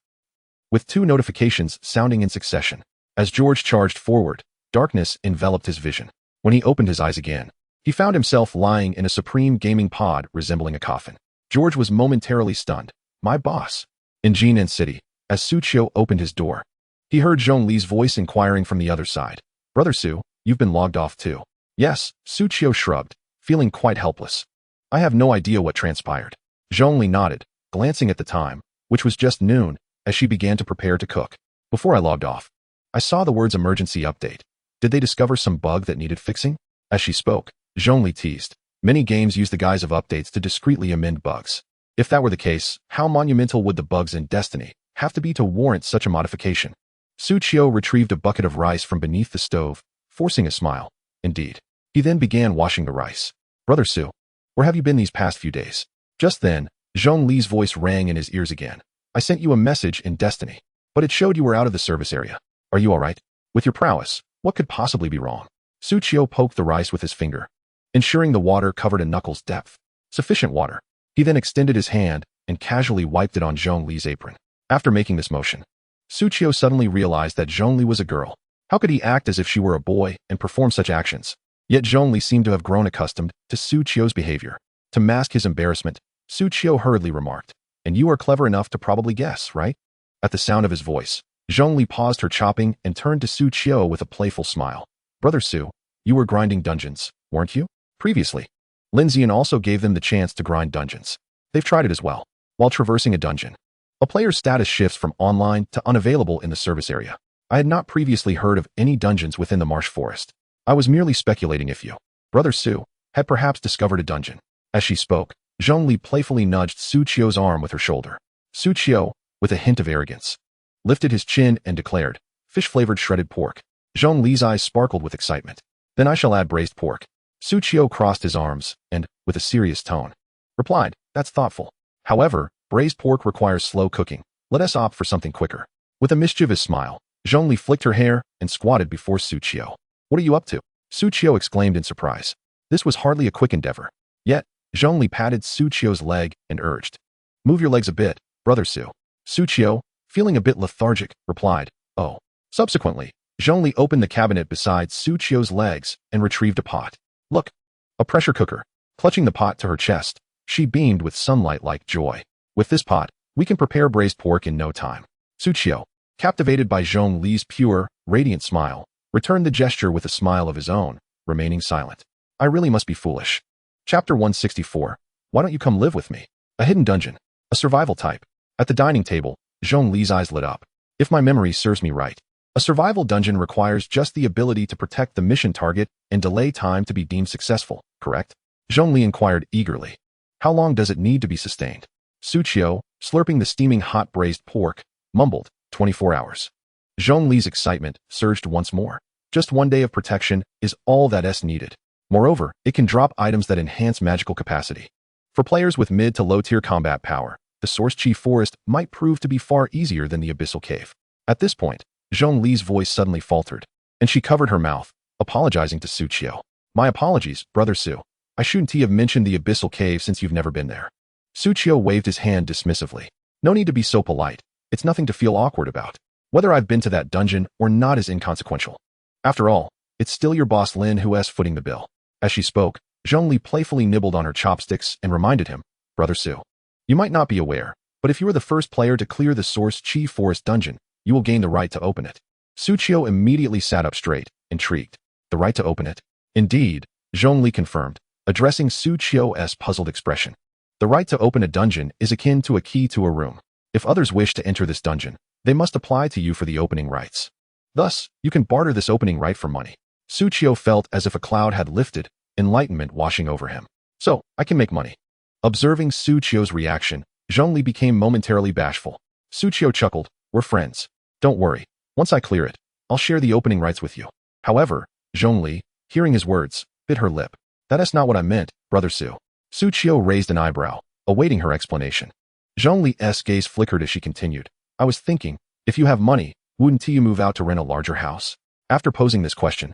With 2 notifications sounding in succession, as George charged forward, darkness enveloped his vision. When he opened his eyes again, he found himself lying in a supreme gaming pod resembling a coffin. George was momentarily stunned. "My boss." In Jinan City, as Su Qiu opened his door, he heard Zhong Li's voice inquiring from the other side. "Brother Su, you've been logged off too." "Yes," Su Qiu shrugged, feeling quite helpless. "I have no idea what transpired." Zhong Li nodded, glancing at the time, which was just noon, as she began to prepare to cook. "Before I logged off, I saw the words emergency update. Did they discover some bug that needed fixing?" As she spoke, Zhong Li teased. Many games use the guise of updates to discreetly amend bugs. If that were the case, how monumental would the bugs in Destiny have to be to warrant such a modification? Su Qiu retrieved a bucket of rice from beneath the stove, forcing a smile. Indeed. He then began washing the rice. "Brother Su, where have you been these past few days?" Just then, Zhong Li's voice rang in his ears again. "I sent you a message in Destiny." But it showed you were out of the service area. Are you all right? With your prowess, what could possibly be wrong? Suchio poked the rice with his finger, ensuring the water covered a knuckle's depth. Sufficient water. He then extended his hand and casually wiped it on Zhongli's apron. After making this motion, Suchio suddenly realized that Zhongli was a girl. How could he act as if she were a boy and perform such actions? Yet Zhongli seemed to have grown accustomed to Suchio's behavior. To mask his embarrassment, Suchio hurriedly remarked, "And you are clever enough to probably guess, right?" At the sound of his voice, Zhongli paused her chopping and turned to Suchio with a playful smile. "Brother Su, you were grinding dungeons, weren't you?" Previously, Linzian also gave them the chance to grind dungeons. They've tried it as well. While traversing a dungeon, a player's status shifts from online to unavailable in the service area. I had not previously heard of any dungeons within the marsh forest. I was merely speculating if you, Brother Su, had perhaps discovered a dungeon. As she spoke, Zhongli playfully nudged Suchio's arm with her shoulder. Suchio, with a hint of arrogance, lifted his chin and declared, "Fish-flavored shredded pork." Zhongli's eyes sparkled with excitement. "Then I shall add braised pork." Suchio crossed his arms and, with a serious tone, replied, "That's thoughtful. However, braised pork requires slow cooking. Let us opt for something quicker." With a mischievous smile, Zhongli flicked her hair and squatted before Suchio. "What are you up to?" Suchio exclaimed in surprise. This was hardly a quick endeavor. Yet, Zhongli patted Suchio's leg and urged, "Move your legs a bit, Brother Su." Suchio, feeling a bit lethargic, replied, "Oh." Subsequently, Zhongli opened the cabinet beside Suchio's legs and retrieved a pot. "Look, a pressure cooker." Clutching the pot to her chest, she beamed with sunlight-like joy. "With this pot, we can prepare braised pork in no time." Suchio, captivated by Zhongli's pure, radiant smile, returned the gesture with a smile of his own, remaining silent. "I really must be foolish." Chapter 164. Why don't you come live with me? A hidden dungeon. A survival type. At the dining table, Zhongli's eyes lit up. If my memory serves me right, a survival dungeon requires just the ability to protect the mission target and delay time to be deemed successful, correct? Zhongli inquired eagerly. "How long does it need to be sustained?" Suchio, slurping the steaming hot braised pork, mumbled, 24 hours. Zhongli's excitement surged once more. Just one day of protection is all that is needed. Moreover, it can drop items that enhance magical capacity. For players with mid to low tier combat power, the Source Chi Forest might prove to be far easier than the Abyssal Cave. At this point, Zhongli's voice suddenly faltered, and she covered her mouth, apologizing to Suchio. "My apologies, Brother Su. I shouldn't have mentioned the Abyssal Cave since you've never been there." Suchio waved his hand dismissively. "No need to be so polite. It's nothing to feel awkward about. Whether I've been to that dungeon or not is inconsequential. After all, it's still your boss Lin who is footing the bill." As she spoke, Zhongli playfully nibbled on her chopsticks and reminded him, "Brother Su, you might not be aware, but if you are the first player to clear the Source Chi Forest dungeon, you will gain the right to open it." Suchio immediately sat up straight, intrigued. "The right to open it?" "Indeed," Zhongli confirmed, addressing Suchio's puzzled expression. "The right to open a dungeon is akin to a key to a room. If others wish to enter this dungeon, they must apply to you for the opening rights. Thus, you can barter this opening right for money." Suchio felt as if a cloud had lifted, enlightenment washing over him. "So, I can make money." Observing Suchio's reaction, Zhongli became momentarily bashful. Suchio chuckled, "We're friends. Don't worry. Once I clear it, I'll share the opening rights with you." However, Zhongli, hearing his words, bit her lip. "That's not what I meant, Brother Su." Suchio raised an eyebrow, awaiting her explanation. Zhongli's gaze flickered as she continued. "I was thinking, if you have money, wouldn't you move out to rent a larger house?" After posing this question,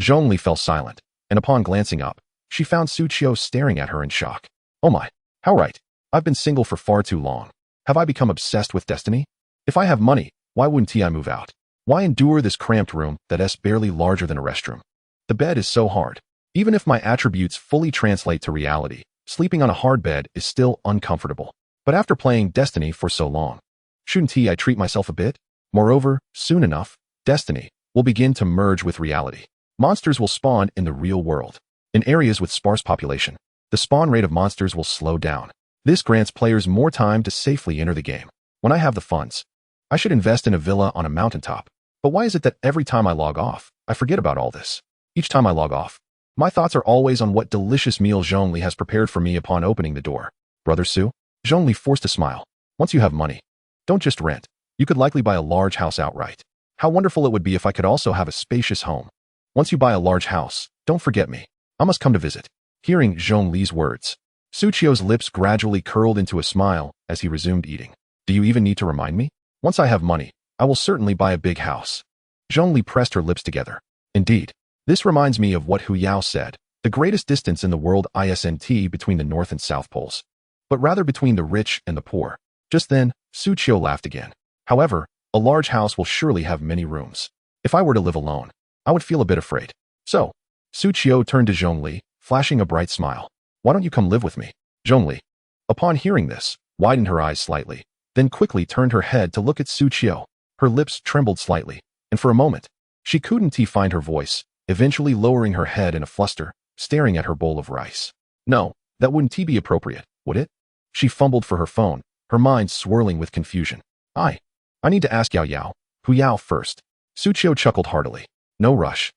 Zhongli fell silent, and upon glancing up, she found Suchio staring at her in shock. "Oh my, how right. I've been single for far too long. Have I become obsessed with destiny? If I have money, why wouldn't I move out? Why endure this cramped room that is barely larger than a restroom? The bed is so hard. Even if my attributes fully translate to reality, sleeping on a hard bed is still uncomfortable. But after playing Destiny for so long, shouldn't I treat myself a bit? Moreover, soon enough, Destiny will begin to merge with reality. Monsters will spawn in the real world. In areas with sparse population, the spawn rate of monsters will slow down. This grants players more time to safely enter the game. When I have the funds, I should invest in a villa on a mountaintop. But why is it that every time I log off, I forget about all this? Each time I log off, my thoughts are always on what delicious meal Zhongli has prepared for me upon opening the door." "Brother Su?" Zhongli forced a smile. "Once you have money, don't just rent. You could likely buy a large house outright. How wonderful it would be if I could also have a spacious home. Once you buy a large house, don't forget me. I must come to visit." Hearing Zhongli's words, Suchio's lips gradually curled into a smile as he resumed eating. "Do you even need to remind me? Once I have money, I will certainly buy a big house. Zhongli pressed her lips together. Indeed. This reminds me of what Hu Yao said, the greatest distance in the world isn't between the North and South Poles, but rather between the rich and the poor. Just then, Su Qiu laughed again. However, a large house will surely have many rooms. If I were to live alone, I would feel a bit afraid. So, Su Qiu turned to Zhongli, flashing a bright smile. Why don't you come live with me? Zhongli, upon hearing this, widened her eyes slightly, then quickly turned her head to look at Su Qiu. Her lips trembled slightly, and for a moment, she couldn't find her voice, eventually lowering her head in a fluster, staring at her bowl of rice. No, that wouldn't be appropriate, would it? She fumbled for her phone, her mind swirling with confusion. I need to ask Hu Yao first. Su Qiu chuckled heartily. No rush.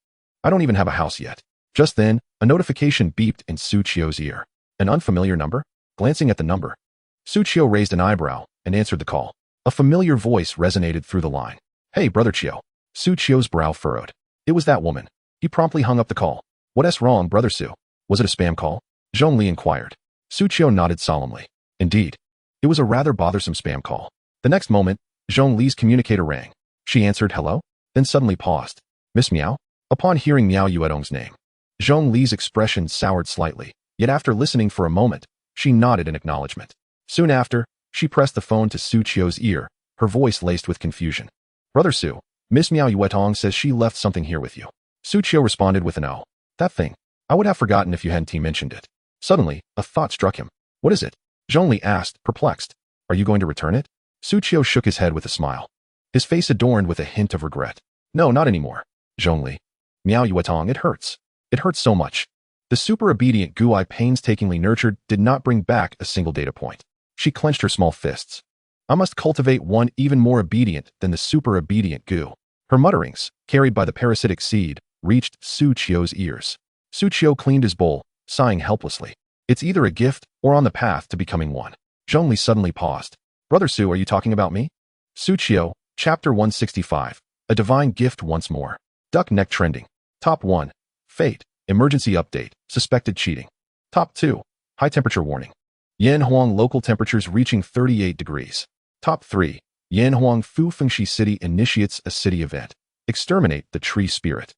I don't even have a house yet. Just then, a notification beeped in Su Qiu's ear. An unfamiliar number? Glancing at the number, Su Qiu raised an eyebrow and answered the call. A familiar voice resonated through the line. Hey, Brother Qiu. Su Qiu's brow furrowed. It was that woman. He promptly hung up the call. What's wrong, Brother Su? Was it a spam call? Zhongli inquired. Su Qiu nodded solemnly. Indeed. It was a rather bothersome spam call. The next moment, Zhongli's communicator rang. She answered hello, then suddenly paused. Miss Miao? Upon hearing Miao Yuedong's name, Zhongli's expression soured slightly, yet after listening for a moment, she nodded in acknowledgement. Soon after, she pressed the phone to Su Qiu's ear, her voice laced with confusion. Brother Su, Miss Miao Yuedong says she left something here with you. Su Qiu responded with an "Oh, that thing. I would have forgotten if you hadn't mentioned it." Suddenly, a thought struck him. What is it? Zhongli asked, perplexed. Are you going to return it? Su Qiu shook his head with a smile, his face adorned with a hint of regret. No, not anymore. Zhongli. Miao Yuetong, it hurts. It hurts so much. The super obedient Gu I painstakingly nurtured did not bring back a single data point. She clenched her small fists. I must cultivate one even more obedient than the super obedient Gu. Her mutterings, carried by the parasitic seed, reached Su Qiu's ears. Su Qiu cleaned his bowl, sighing helplessly. It's either a gift or on the path to becoming one. Zhongli suddenly paused. Brother Su, are you talking about me? Su Qiu, Chapter 165. A Divine Gift Once More. Duck Neck Trending. Top 1. Fate. Emergency Update. Suspected Cheating. Top 2. High Temperature Warning. Yanhuang local temperatures reaching 38 degrees. Top 3. Yanhuang Fu Fengshi City initiates a city event. Exterminate the tree spirit.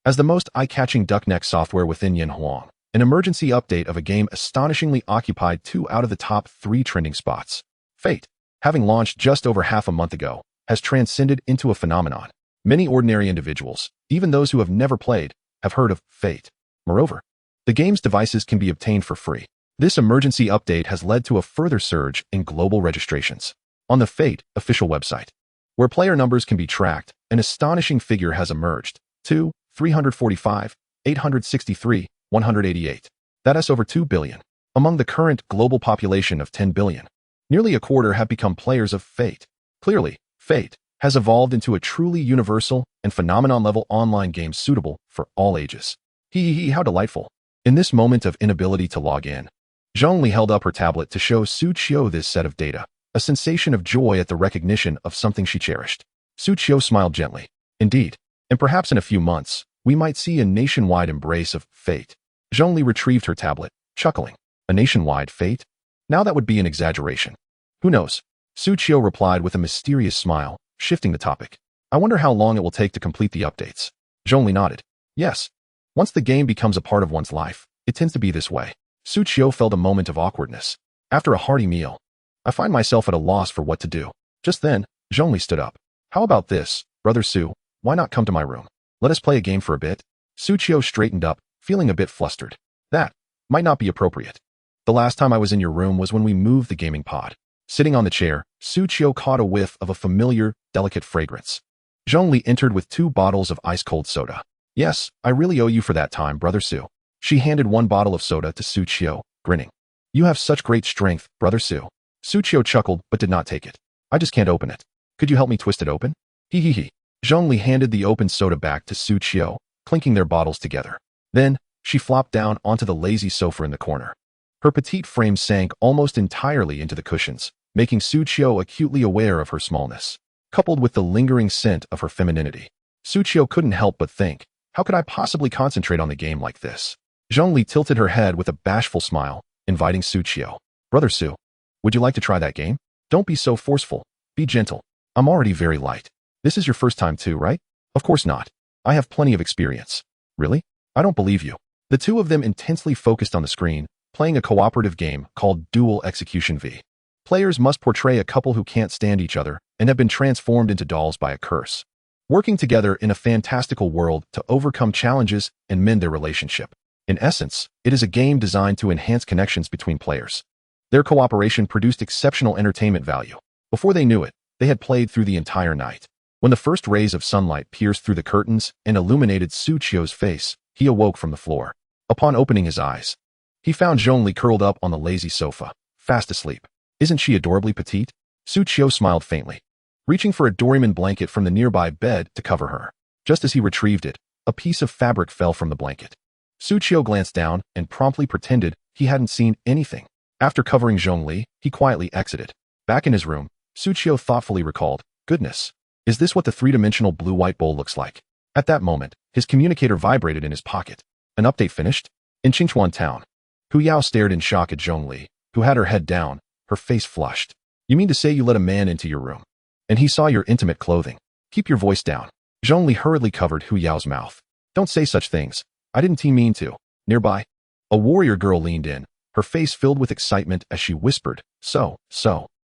As the most eye-catching duckneck software within Yanhuang, an emergency update of a game astonishingly occupied 2 out of the top 3 trending spots. Fate, having launched just over half a month ago, has transcended into a phenomenon. Many ordinary individuals, even those who have never played, have heard of Fate. Moreover, the game's devices can be obtained for free. This emergency update has led to a further surge in global registrations. On the Fate official website, where player numbers can be tracked, an astonishing figure has emerged. 345, 863, 188. That is over 2 billion. Among the current global population of 10 billion, nearly a quarter have become players of Fate. Clearly, Fate has evolved into a truly universal and phenomenon-level online game suitable for all ages. How delightful. In this moment of inability to log in, Zhongli held up her tablet to show Su Qiu this set of data, a sensation of joy at the recognition of something she cherished. Su Qiu smiled gently. Indeed, and perhaps in a few months, we might see a nationwide embrace of Fate. Zhongli retrieved her tablet, chuckling. A nationwide Fate? Now that would be an exaggeration. Who knows? Su Qiu replied with a mysterious smile, shifting the topic. I wonder how long it will take to complete the updates. Zhongli nodded. Yes. Once the game becomes a part of one's life, it tends to be this way. Su Qiu felt a moment of awkwardness. After a hearty meal, I find myself at a loss for what to do. Just then, Zhongli stood up. How about this, Brother Su? Why not come to my room? Let us play a game for a bit. Su Qiu straightened up, feeling a bit flustered. That might not be appropriate. The last time I was in your room was when we moved the gaming pod. Sitting on the chair, Su Qiu caught a whiff of a familiar, delicate fragrance. Zhongli entered with 2 bottles of ice-cold soda. Yes, I really owe you for that time, Brother Su. She handed 1 bottle of soda to Su Qiu, grinning. You have such great strength, Brother Su. Su Qiu chuckled but did not take it. I just can't open it. Could you help me twist it open? He. Zhongli handed the open soda back to Su Qiu, clinking their bottles together. Then, she flopped down onto the lazy sofa in the corner. Her petite frame sank almost entirely into the cushions, making Su Qiu acutely aware of her smallness, coupled with the lingering scent of her femininity. Su Qiu couldn't help but think, how could I possibly concentrate on the game like this? Zhongli tilted her head with a bashful smile, inviting Su Qiu. Brother Su, would you like to try that game? Don't be so forceful. Be gentle. I'm already very light. This is your first time too, right? Of course not. I have plenty of experience. Really? I don't believe you. The two of them intensely focused on the screen, playing a cooperative game called Dual Execution V. Players must portray a couple who can't stand each other and have been transformed into dolls by a curse, working together in a fantastical world to overcome challenges and mend their relationship. In essence, it is a game designed to enhance connections between players. Their cooperation produced exceptional entertainment value. Before they knew it, they had played through the entire night. When the first rays of sunlight pierced through the curtains and illuminated Suchio's face, he awoke from the floor. Upon opening his eyes, he found Zhongli curled up on the lazy sofa, fast asleep. Isn't she adorably petite? Suchio smiled faintly, reaching for a Doraemon blanket from the nearby bed to cover her. Just as he retrieved it, a piece of fabric fell from the blanket. Suchio glanced down and promptly pretended he hadn't seen anything. After covering Zhongli, he quietly exited. Back in his room, Suchio thoughtfully recalled, "Goodness, is this what the three-dimensional blue-white bowl looks like?" At that moment, his communicator vibrated in his pocket. An update finished? In Qingchuan town. Hu Yao stared in shock at Zhongli, who had her head down, her face flushed. "You mean to say you let a man into your room? And he saw your intimate clothing? Keep your voice down." Zhongli hurriedly covered Hu Yao's mouth. "Don't say such things. I didn't mean to." Nearby, a warrior girl leaned in, her face filled with excitement as she whispered, So,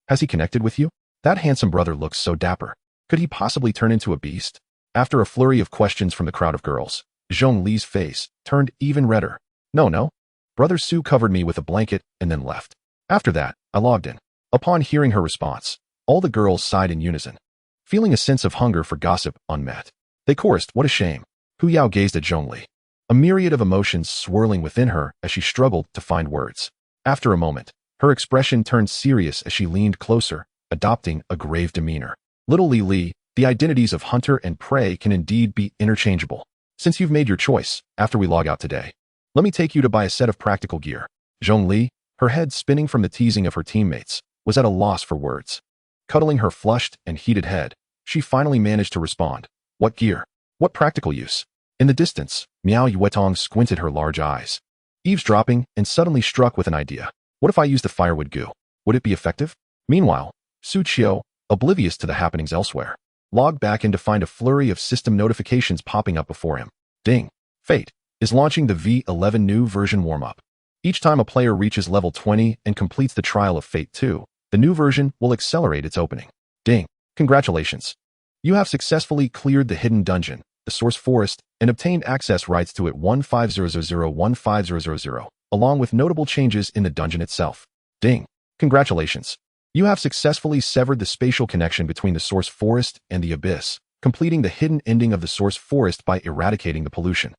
has he connected with you? That handsome brother looks so dapper. Could he possibly turn into a beast? After a flurry of questions from the crowd of girls, Zhongli's face turned even redder. No. Brother Su covered me with a blanket and then left. After that, I logged in. Upon hearing her response, all the girls sighed in unison, feeling a sense of hunger for gossip unmet. They chorused, "What a shame." Hu Yao gazed at Zhongli, a myriad of emotions swirling within her as she struggled to find words. After a moment, her expression turned serious as she leaned closer, adopting a grave demeanor. "Little Li, the identities of hunter and prey can indeed be interchangeable. Since you've made your choice, after we log out today, let me take you to buy a set of practical gear." Zhongli, her head spinning from the teasing of her teammates, was at a loss for words. Cuddling her flushed and heated head, she finally managed to respond. "What gear? What practical use?" In the distance, Miao Yuetong squinted her large eyes, eavesdropping, and suddenly struck with an idea. "What if I used the firewood goo? Would it be effective?" Meanwhile, Suchio, oblivious to the happenings elsewhere, logged back in to find a flurry of system notifications popping up before him. Ding! Fate is launching the V11 new version warm-up. Each time a player reaches level 20 and completes the trial of Fate 2, the new version will accelerate its opening. Ding! Congratulations! You have successfully cleared the hidden dungeon, the Source Forest, and obtained access rights to it 1500-15000, along with notable changes in the dungeon itself. Ding! Congratulations! You have successfully severed the spatial connection between the Source Forest and the Abyss, completing the hidden ending of the Source Forest by eradicating the pollution.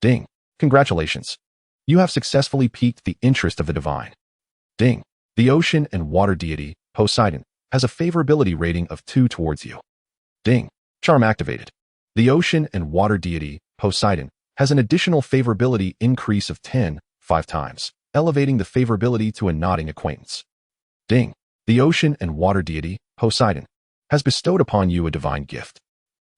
Ding! Congratulations! You have successfully piqued the interest of the divine. Ding! The ocean and water deity, Poseidon, has a favorability rating of 2 towards you. Ding! Charm activated. The ocean and water deity, Poseidon, has an additional favorability increase of 5 times, elevating the favorability to a nodding acquaintance. Ding! The ocean and water deity, Poseidon, has bestowed upon you a divine gift.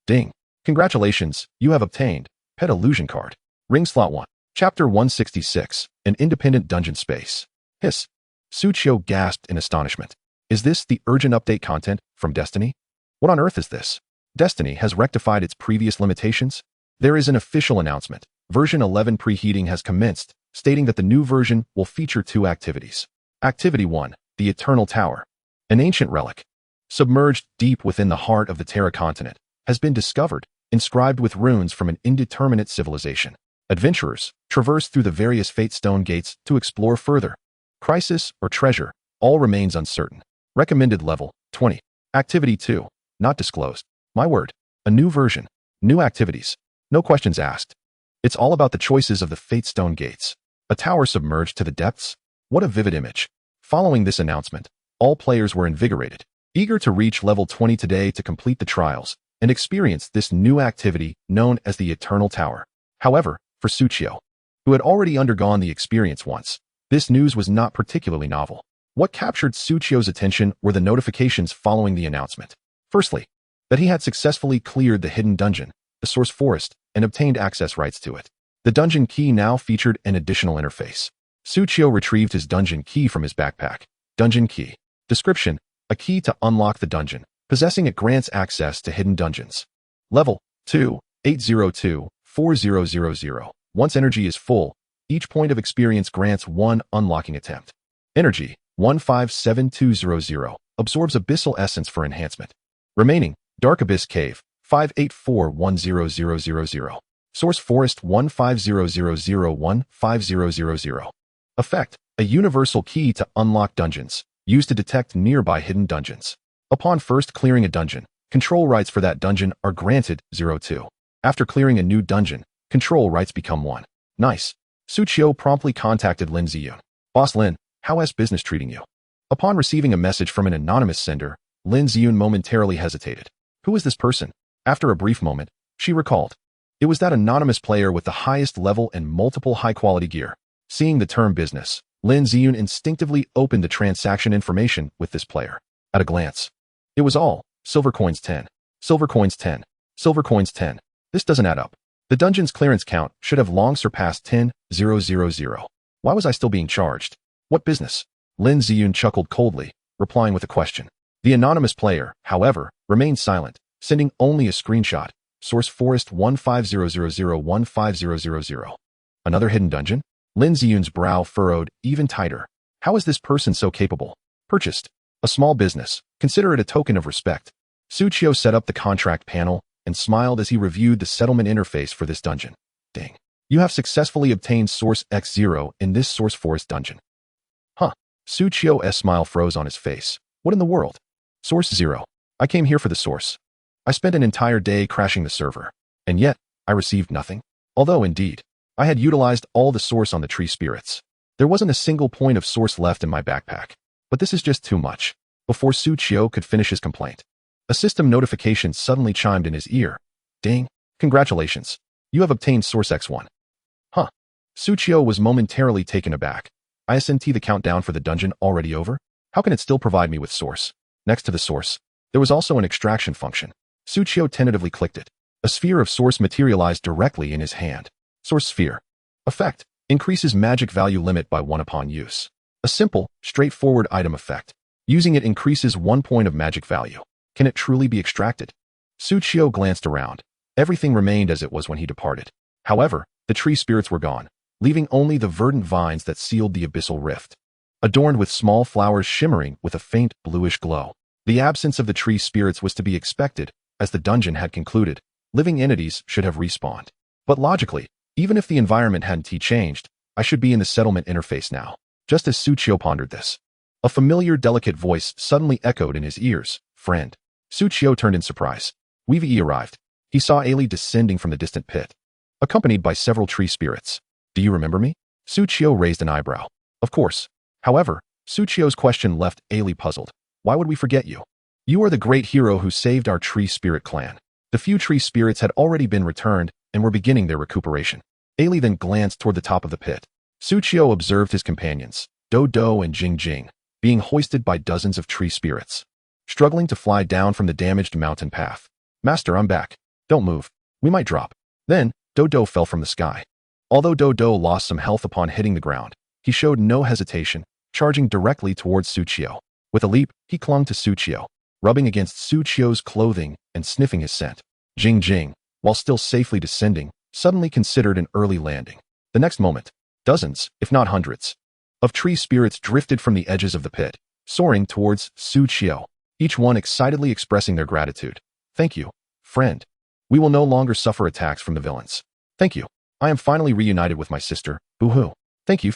Ding! Congratulations, you have obtained Pet Illusion Card. Ring Slot 1. Chapter 166, An Independent Dungeon Space. Hiss! Suchio gasped in astonishment. Is this the urgent update content from Destiny? What on earth is this? Destiny has rectified its previous limitations? There is an official announcement. Version 11 preheating has commenced, stating that the new version will feature 2 activities. Activity 1, the Eternal Tower. An ancient relic, submerged deep within the heart of the Terra continent, has been discovered, inscribed with runes from an indeterminate civilization. Adventurers traverse through the various Fate Stone gates to explore further. Crisis or treasure, all remains uncertain. Recommended level, 20. Activity 2, not disclosed. My word, a new version, new activities, no questions asked. It's all about the choices of the Fate Stone gates. A tower submerged to the depths? What a vivid image. Following this announcement, all players were invigorated, eager to reach level 20 today to complete the trials and experience this new activity known as the Eternal Tower. However, for Suchio, who had already undergone the experience once, this news was not particularly novel. What captured Suchio's attention were the notifications following the announcement. Firstly, that he had successfully cleared the hidden dungeon, the Source Forest, and obtained access rights to it. The dungeon key now featured an additional interface. Suchio retrieved his dungeon key from his backpack. Dungeon key. Description: a key to unlock the dungeon, Possessing it grants access to hidden dungeons. Level 2, 802-4000. Once energy is full, each point of experience grants one unlocking attempt. Energy 157200. Absorbs abyssal essence for enhancement. Remaining, Dark Abyss Cave 584-10000. Source Forest 1500015000. Effect, a universal key to unlock dungeons, used to detect nearby hidden dungeons. Upon first clearing a dungeon, control rights for that dungeon are granted 02. After clearing a new dungeon, control rights become 1. Nice. Suchio promptly contacted Lin Ziyun. Boss Lin, how is business treating you? Upon receiving a message from an anonymous sender, Lin Ziyun momentarily hesitated. Who is this person? After a brief moment, she recalled. It was that anonymous player with the highest level and multiple high-quality gear. Seeing the term business, Lin Ziyun instinctively opened the transaction information with this player. At a glance, it was all silver coins 10, silver coins 10, silver coins 10. This doesn't add up. The dungeon's clearance count should have long surpassed 10,000. Why was I still being charged? What business? Lin Ziyun chuckled coldly, replying with a question. The anonymous player, however, remained silent, sending only a screenshot. Source Forest 1500015000. Another hidden dungeon? Lin Ziyun's brow furrowed even tighter. How is this person so capable? Purchased. A small business. Consider it a token of respect. Suchio set up the contract panel and smiled as he reviewed the settlement interface for this dungeon. Dang. You have successfully obtained Source X0 in this Source Forest dungeon. Huh. Suchio's smile froze on his face. What in the world? Source 0. I came here for the source. I spent an entire day crashing the server. And yet, I received nothing. Although, indeed, I had utilized all the source on the tree spirits. There wasn't a single point of source left in my backpack. But this is just too much. Before Suchio could finish his complaint, a system notification suddenly chimed in his ear. Ding. Congratulations. You have obtained Source X1. Huh. Suchio was momentarily taken aback. Isn't the countdown for the dungeon already over? How can it still provide me with source? Next to the source, there was also an extraction function. Suchio tentatively clicked it. A sphere of source materialized directly in his hand. Source Sphere. Effect. Increases magic value limit by 1 upon use. A simple, straightforward item effect. Using it increases 1 point of magic value. Can it truly be extracted? Suchio glanced around. Everything remained as it was when he departed. However, the tree spirits were gone, leaving only the verdant vines that sealed the abyssal rift, adorned with small flowers shimmering with a faint bluish glow. The absence of the tree spirits was to be expected, as the dungeon had concluded. Living entities should have respawned. But logically, even if the environment hadn't changed, I should be in the settlement interface now. Just as Suchio pondered this, a familiar, delicate voice suddenly echoed in his ears. Friend. Suchio turned in surprise. Weavey arrived. He saw Ailey descending from the distant pit, accompanied by several tree spirits. Do you remember me? Suchio raised an eyebrow. Of course. However, Suchio's question left Ailey puzzled. Why would we forget you? You are the great hero who saved our tree spirit clan. The few tree spirits had already been returned and were beginning their recuperation. Ailey then glanced toward the top of the pit. Suchio observed his companions, Do and Jing, being hoisted by dozens of tree spirits, struggling to fly down from the damaged mountain path. Master, I'm back. Don't move. We might drop. Then, Do fell from the sky. Although Do lost some health upon hitting the ground, he showed no hesitation, charging directly towards Suchio. With a leap, he clung to Suchio, rubbing against Suchio's clothing and sniffing his scent. Jing, while still safely descending, suddenly considered an early landing. The next moment, dozens, if not hundreds, of tree spirits drifted from the edges of the pit, soaring towards Suchio, each one excitedly expressing their gratitude. Thank you, friend. We will no longer suffer attacks from the villains. Thank you. I am finally reunited with my sister. Boo-hoo. Thank you.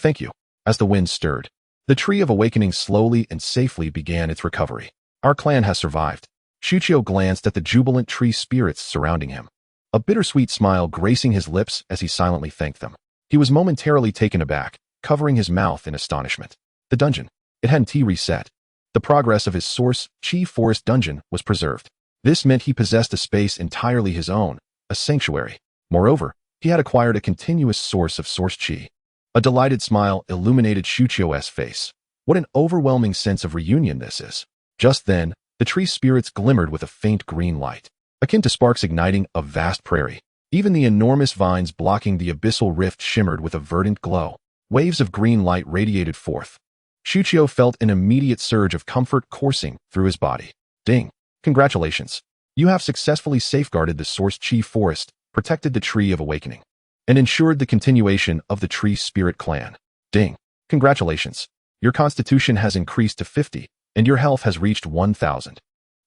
As the wind stirred, the Tree of Awakening slowly and safely began its recovery. Our clan has survived. Suchio glanced at the jubilant tree spirits surrounding him, a bittersweet smile gracing his lips as he silently thanked them. He was momentarily taken aback, covering his mouth in astonishment. The dungeon. It hadn't reset. The progress of his Source Chi Forest dungeon was preserved. This meant he possessed a space entirely his own, a sanctuary. Moreover, he had acquired a continuous source of Source Chi. A delighted smile illuminated Suchio's face. What an overwhelming sense of reunion this is. Just then, the tree spirits glimmered with a faint green light, akin to sparks igniting a vast prairie. Even the enormous vines blocking the abyssal rift shimmered with a verdant glow. Waves of green light radiated forth. Suchio felt an immediate surge of comfort coursing through his body. Ding. Congratulations. You have successfully safeguarded the Source Chi Forest, protected the Tree of Awakening, and ensured the continuation of the Tree Spirit Clan. Ding. Congratulations. Your constitution has increased to 50, and your health has reached 1,000.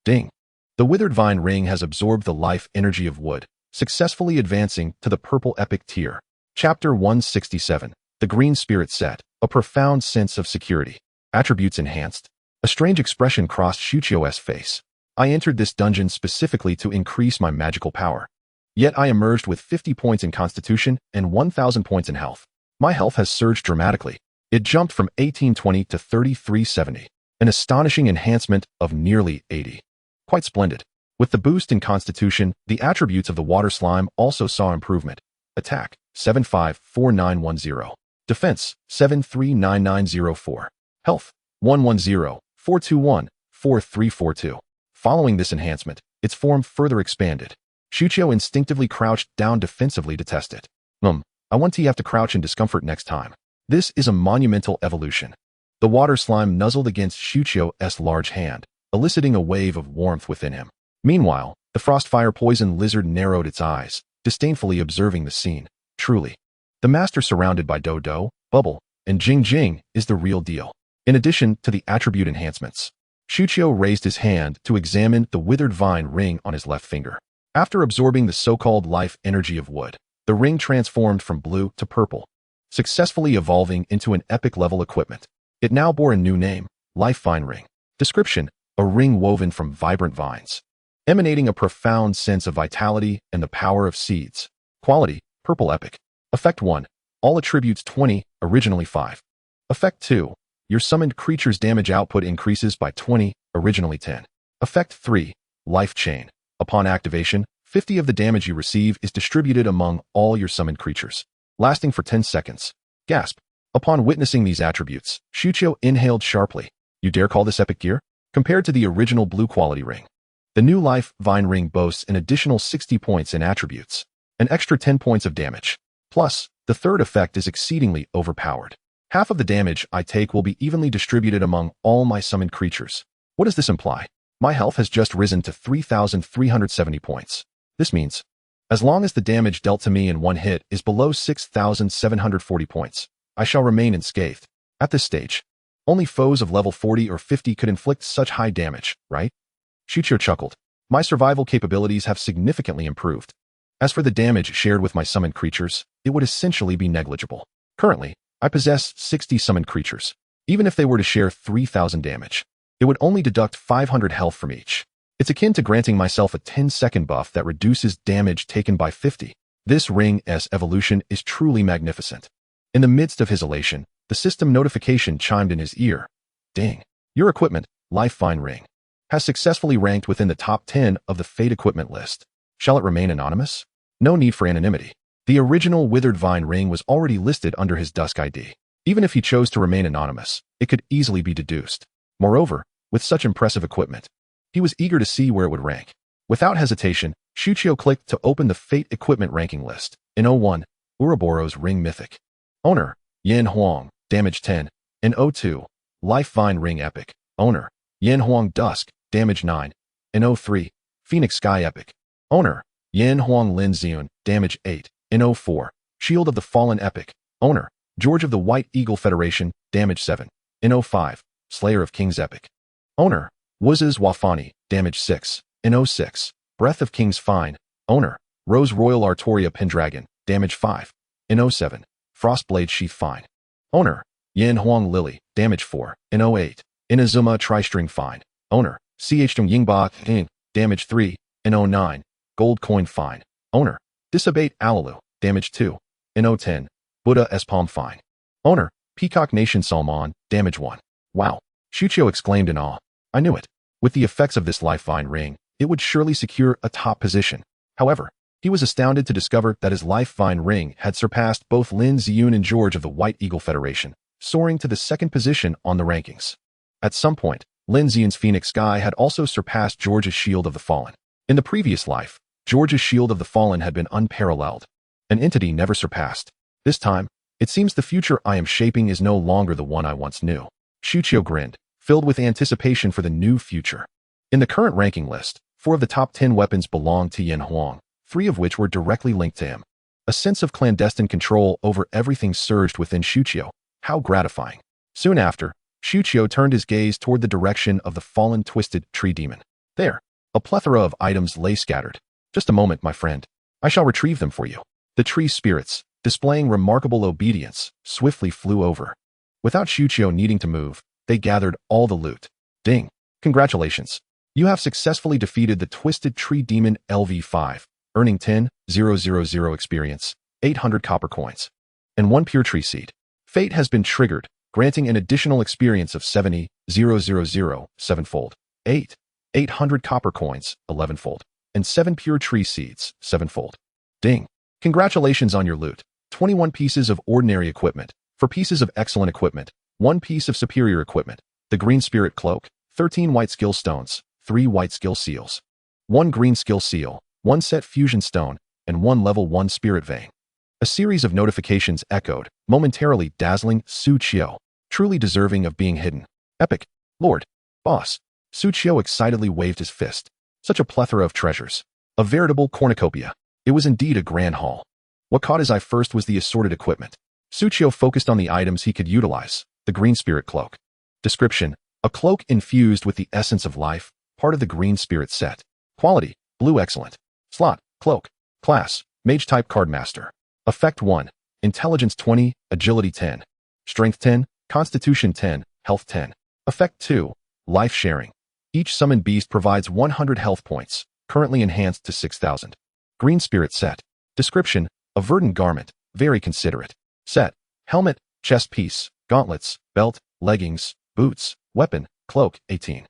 Ding. The Withered Vine Ring has absorbed the life energy of wood, successfully advancing to the Purple Epic tier. Chapter 167. The Green Spirit Set. A profound sense of security. Attributes enhanced. A strange expression crossed Shuchio's face. I entered this dungeon specifically to increase my magical power. Yet I emerged with 50 points in constitution and 1,000 points in health. My health has surged dramatically. It jumped from 1820 to 3370. An astonishing enhancement of nearly 80. Quite splendid. With the boost in constitution, the attributes of the water slime also saw improvement. Attack, 754910. Defense, 739904. Health, 110-421-4342. Following this enhancement, its form further expanded. Shuchio instinctively crouched down defensively to test it. I want to have to crouch in discomfort next time. This is a monumental evolution. The water slime nuzzled against Shuchio's large hand, eliciting a wave of warmth within him. Meanwhile, the frostfire poison lizard narrowed its eyes, disdainfully observing the scene. Truly, the master surrounded by Dodo, Bubble, and Jing Jing is the real deal. In addition to the attribute enhancements, Shuchio raised his hand to examine the withered vine ring on his left finger. After absorbing the so-called life energy of wood, the ring transformed from blue to purple, successfully evolving into an epic-level equipment. It now bore a new name, Life Vine Ring. Description: a ring woven from vibrant vines, emanating a profound sense of vitality and the power of seeds. Quality: Purple Epic. Effect 1. All attributes 20, originally 5. Effect 2. Your summoned creature's damage output increases by 20, originally 10. Effect 3. Life Chain. Upon activation, 50 of the damage you receive is distributed among all your summoned creatures, lasting for 10 seconds. Gasp. Upon witnessing these attributes, Shuchio inhaled sharply. You dare call this epic gear? Compared to the original blue quality ring, the new Life Vine Ring boasts an additional 60 points in attributes, an extra 10 points of damage. Plus, the third effect is exceedingly overpowered. Half of the damage I take will be evenly distributed among all my summoned creatures. What does this imply? My health has just risen to 3,370 points. This means, as long as the damage dealt to me in one hit is below 6,740 points, I shall remain unscathed. At this stage, only foes of level 40 or 50 could inflict such high damage, right? Shuchio chuckled. My survival capabilities have significantly improved. As for the damage shared with my summoned creatures, it would essentially be negligible. Currently, I possess 60 summoned creatures. Even if they were to share 3,000 damage, it would only deduct 500 health from each. It's akin to granting myself a 10-second buff that reduces damage taken by 50. This ring's evolution is truly magnificent. In the midst of his elation, the system notification chimed in his ear. Ding. Your equipment, Life Vine Ring, has successfully ranked within the top 10 of the Fate equipment list. Shall it remain anonymous? No need for anonymity. The original Withered Vine Ring was already listed under his Dusk ID. Even if he chose to remain anonymous, it could easily be deduced. Moreover, with such impressive equipment, he was eager to see where it would rank. Without hesitation, Shuchio clicked to open the Fate equipment ranking list. In 01, Ouroboros Ring Mythic. Owner, Yin Huang, damage 10. In 02, Life Vine Ring Epic. Owner, Yin Huang Dusk, damage 9. In 03, Phoenix Sky Epic. Owner, Yin Huang Lin Xiun, damage 8. In 04, Shield of the Fallen Epic. Owner, George of the White Eagle Federation, damage 7. In 05, Slayer of Kings Epic. Owner, Wuz's Wafani, damage 6. In 06, Breath of Kings Fine. Owner, Rose Royal Artoria Pendragon, damage 5. In 07, Frostblade Sheath Fine. Owner, Yin Huang Lily, damage 4. In 08, Inazuma Tri-String Fine. Owner, Chtung Yingba Ing, damage 3. In 09, Gold Coin Fine. Owner, Disabate Alalu, damage 2. In 010, Buddha S. Palm Fine. Owner, Peacock Nation Salmon, damage 1. Wow! Shuchio exclaimed in awe. I knew it. With the effects of this Life Vine Ring, it would surely secure a top position. However, he was astounded to discover that his Life Vine Ring had surpassed both Lin Xiun and George of the White Eagle Federation, soaring to the second position on the rankings. At some point, Lin Xiun's Phoenix Sky had also surpassed George's Shield of the Fallen. In the previous life, George's Shield of the Fallen had been unparalleled, an entity never surpassed. This time, it seems the future I am shaping is no longer the one I once knew. Shuchio grinned, filled with anticipation for the new future. In the current ranking list, 4 of the top 10 weapons belonged to Yin Huang, 3 of which were directly linked to him. A sense of clandestine control over everything surged within Shuqiu. How gratifying. Soon after, Shuqiu turned his gaze toward the direction of the fallen twisted tree demon. There, a plethora of items lay scattered. Just a moment, my friend. I shall retrieve them for you. The tree spirits, displaying remarkable obedience, swiftly flew over. Without Shuqiu needing to move, they gathered all the loot. Ding! Congratulations. You have successfully defeated the Twisted Tree Demon LV5, earning 10,000 experience, 800 copper coins, and 1 pure tree seed. Fate has been triggered, granting an additional experience of 70,000 7-fold, 800 copper coins, 11-fold, and 7 pure tree seeds, 7-fold. Ding! Congratulations on your loot. 21 pieces of ordinary equipment. 4 pieces of excellent equipment. 1 piece of superior equipment. The green spirit cloak. 13 white skill stones. 3 white skill seals. 1 green skill seal. 1 set fusion stone. And 1 level 1 spirit vein. A series of notifications echoed, momentarily dazzling Shuqiu, truly deserving of being hidden. Epic. Lord. Boss. Shuqiu excitedly waved his fist. Such a plethora of treasures. A veritable cornucopia. It was indeed a grand haul. What caught his eye first was the assorted equipment. Shuqiu focused on the items he could utilize. The green spirit cloak. Description: a cloak infused with the essence of life, part of the green spirit set. Quality: blue excellent. Slot: cloak. Class: mage type card master. Effect 1: intelligence 20, agility 10, strength 10, constitution 10, health 10. Effect 2: life sharing. Each summoned beast provides 100 health points, currently enhanced to 6,000. Green spirit set. Description: a verdant garment, very considerate. Set: helmet, chest piece, gauntlets, belt, leggings, boots, weapon, cloak, 18.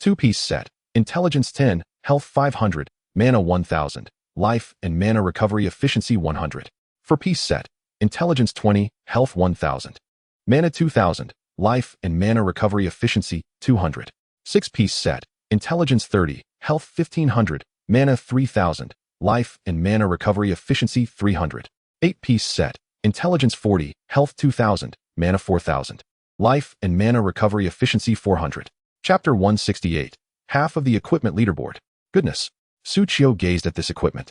2-piece set. Intelligence 10, health 500, mana 1000, life and mana recovery efficiency 100. 4-piece set. Intelligence 20, health 1000, mana 2000, life and mana recovery efficiency 200. 6-piece set. Intelligence 30, health 1500, mana 3000, life and mana recovery efficiency 300. 8-piece set. Intelligence 40, health 2000, mana 4000, life and mana recovery efficiency 400. Chapter 168. Half of the equipment leaderboard. Goodness. Shuqiu gazed at this equipment,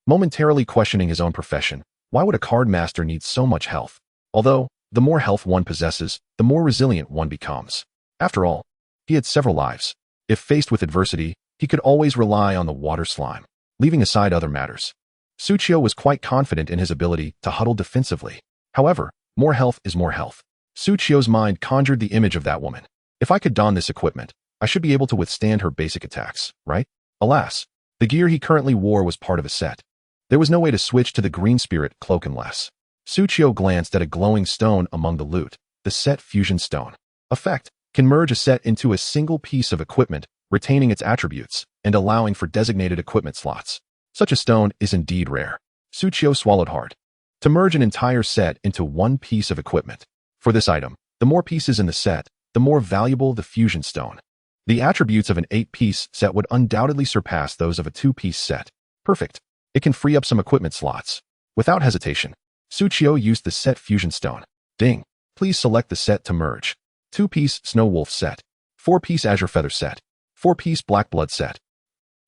momentarily questioning his own profession. Why would a card master need so much health? Although, the more health one possesses, the more resilient one becomes. After all, he had several lives. If faced with adversity, he could always rely on the water slime. Leaving aside other matters, Shuqiu was quite confident in his ability to huddle defensively. However, more health is more health. Shuqiu's mind conjured the image of that woman. If I could don this equipment, I should be able to withstand her basic attacks, right? Alas, the gear he currently wore was part of a set. There was no way to switch to the green spirit cloak unless. Shuqiu glanced at a glowing stone among the loot, the set fusion stone. Effect: can merge a set into a single piece of equipment, retaining its attributes, and allowing for designated equipment slots. Such a stone is indeed rare. Shuqiu swallowed hard. To merge an entire set into one piece of equipment. For this item, the more pieces in the set, the more valuable the fusion stone. The attributes of an 8-piece set would undoubtedly surpass those of a 2-piece set. Perfect. It can free up some equipment slots. Without hesitation, Shuqiu used the set fusion stone. Ding. Please select the set to merge. 2-piece Snow Wolf set. 4-piece Azure Feather set. 4-piece Black Blood set.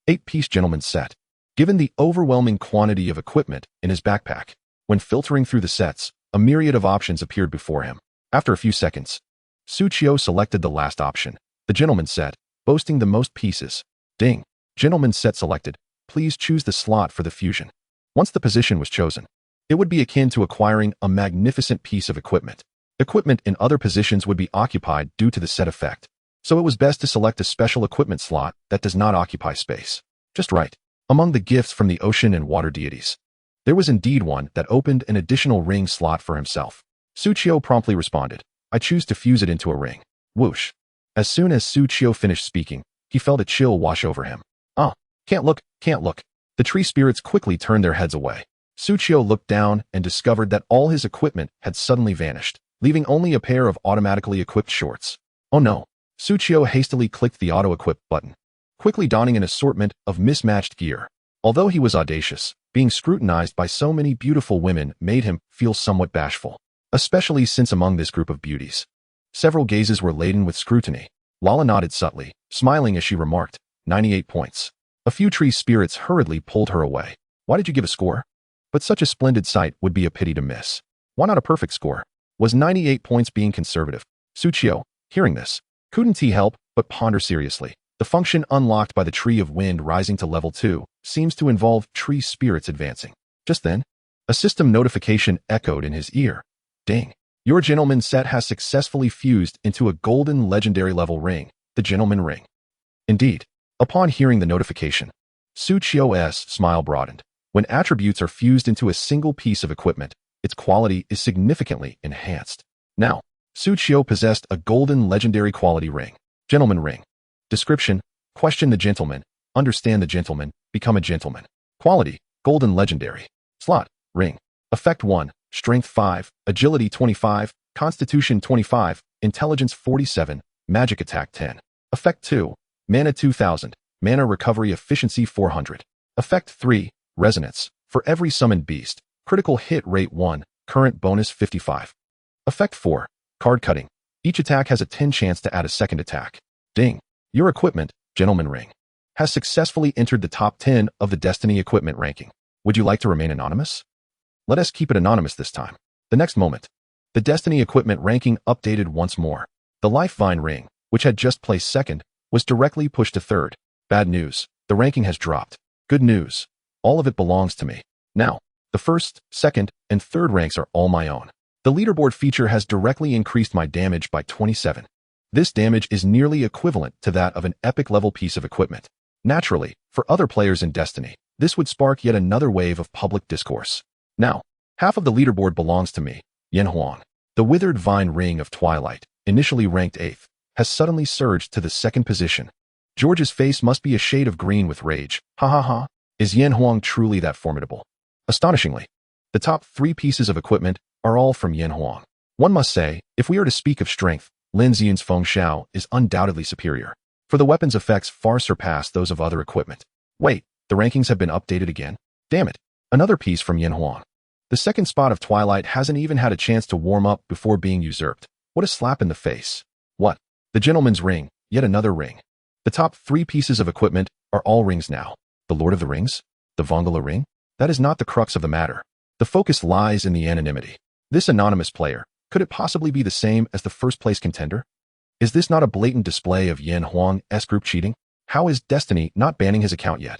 8-piece Gentleman set. Given the overwhelming quantity of equipment in his backpack, when filtering through the sets, a myriad of options appeared before him. After a few seconds, Shuqiu selected the last option, the Gentleman set, boasting the most pieces. Ding. Gentleman set selected. Please choose the slot for the fusion. Once the position was chosen, it would be akin to acquiring a magnificent piece of equipment. Equipment in other positions would be occupied due to the set effect, so it was best to select a special equipment slot that does not occupy space. Just right. Among the gifts from the ocean and water deities, there was indeed one that opened an additional ring slot for himself. Shuqiu promptly responded, I choose to fuse it into a ring. Whoosh. As soon as Shuqiu finished speaking, he felt a chill wash over him. Ah, can't look, can't look. The tree spirits quickly turned their heads away. Shuqiu looked down and discovered that all his equipment had suddenly vanished, leaving only a pair of automatically equipped shorts. Oh no. Shuqiu hastily clicked the auto-equip button, quickly donning an assortment of mismatched gear. Although he was audacious, being scrutinized by so many beautiful women made him feel somewhat bashful, especially since among this group of beauties, several gazes were laden with scrutiny. Lala nodded subtly, smiling as she remarked, 98 points. A few tree spirits hurriedly pulled her away. Why did you give a score? But such a splendid sight would be a pity to miss. Why not a perfect score? Was 98 points being conservative? Suchio, hearing this, couldn't he help but ponder seriously. The function unlocked by the Tree of Wind rising to level 2 seems to involve tree spirits advancing. Just then, a system notification echoed in his ear. Ding. Your gentleman set has successfully fused into a golden legendary level ring, the Gentleman Ring. Indeed, upon hearing the notification, Suchio's smile broadened. When attributes are fused into a single piece of equipment, its quality is significantly enhanced. Now, Suchio possessed a golden legendary quality ring, Gentleman Ring. Description: question the gentleman, understand the gentleman, become a gentleman. Quality: golden legendary. Slot: ring. Effect 1, strength 5, agility 25, constitution 25, intelligence 47, magic attack 10. Effect 2, mana 2000, mana recovery efficiency 400. Effect 3, resonance. For every summoned beast, critical hit rate 1, current bonus 55. Effect 4, card cutting. Each attack has a 10 chance to add a second attack. Ding. Your equipment, Gentleman Ring, has successfully entered the top 10 of the Destiny equipment ranking. Would you like to remain anonymous? Let us keep it anonymous this time. The next moment, the Destiny equipment ranking updated once more. The Life Vine Ring, which had just placed second, was directly pushed to third. Bad news, the ranking has dropped. Good news, all of it belongs to me. Now, the first, second, and third ranks are all my own. The leaderboard feature has directly increased my damage by 27. This damage is nearly equivalent to that of an epic level piece of equipment. Naturally, for other players in Destiny, this would spark yet another wave of public discourse. Now, half of the leaderboard belongs to me, Yen Huang. The Withered Vine Ring of Twilight, initially ranked 8th, has suddenly surged to the 2nd position. George's face must be a shade of green with rage. Ha ha ha. Is Yen Huang truly that formidable? Astonishingly, the top 3 pieces of equipment are all from Yen Huang. One must say, if we are to speak of strength, Lin Xian's Feng Xiao is undoubtedly superior, for the weapon's effects far surpass those of other equipment. Wait, the rankings have been updated again? Damn it, another piece from Yen Huang. The 2nd spot of Twilight hasn't even had a chance to warm up before being usurped. What a slap in the face. What? The Gentleman's Ring, yet another ring. The top 3 pieces of equipment are all rings now. The Lord of the Rings? The Vongala Ring? That is not the crux of the matter. The focus lies in the anonymity. This anonymous player, could it possibly be the same as the first place contender? Is this not a blatant display of Yen Huang's group cheating? How is Destiny not banning his account yet?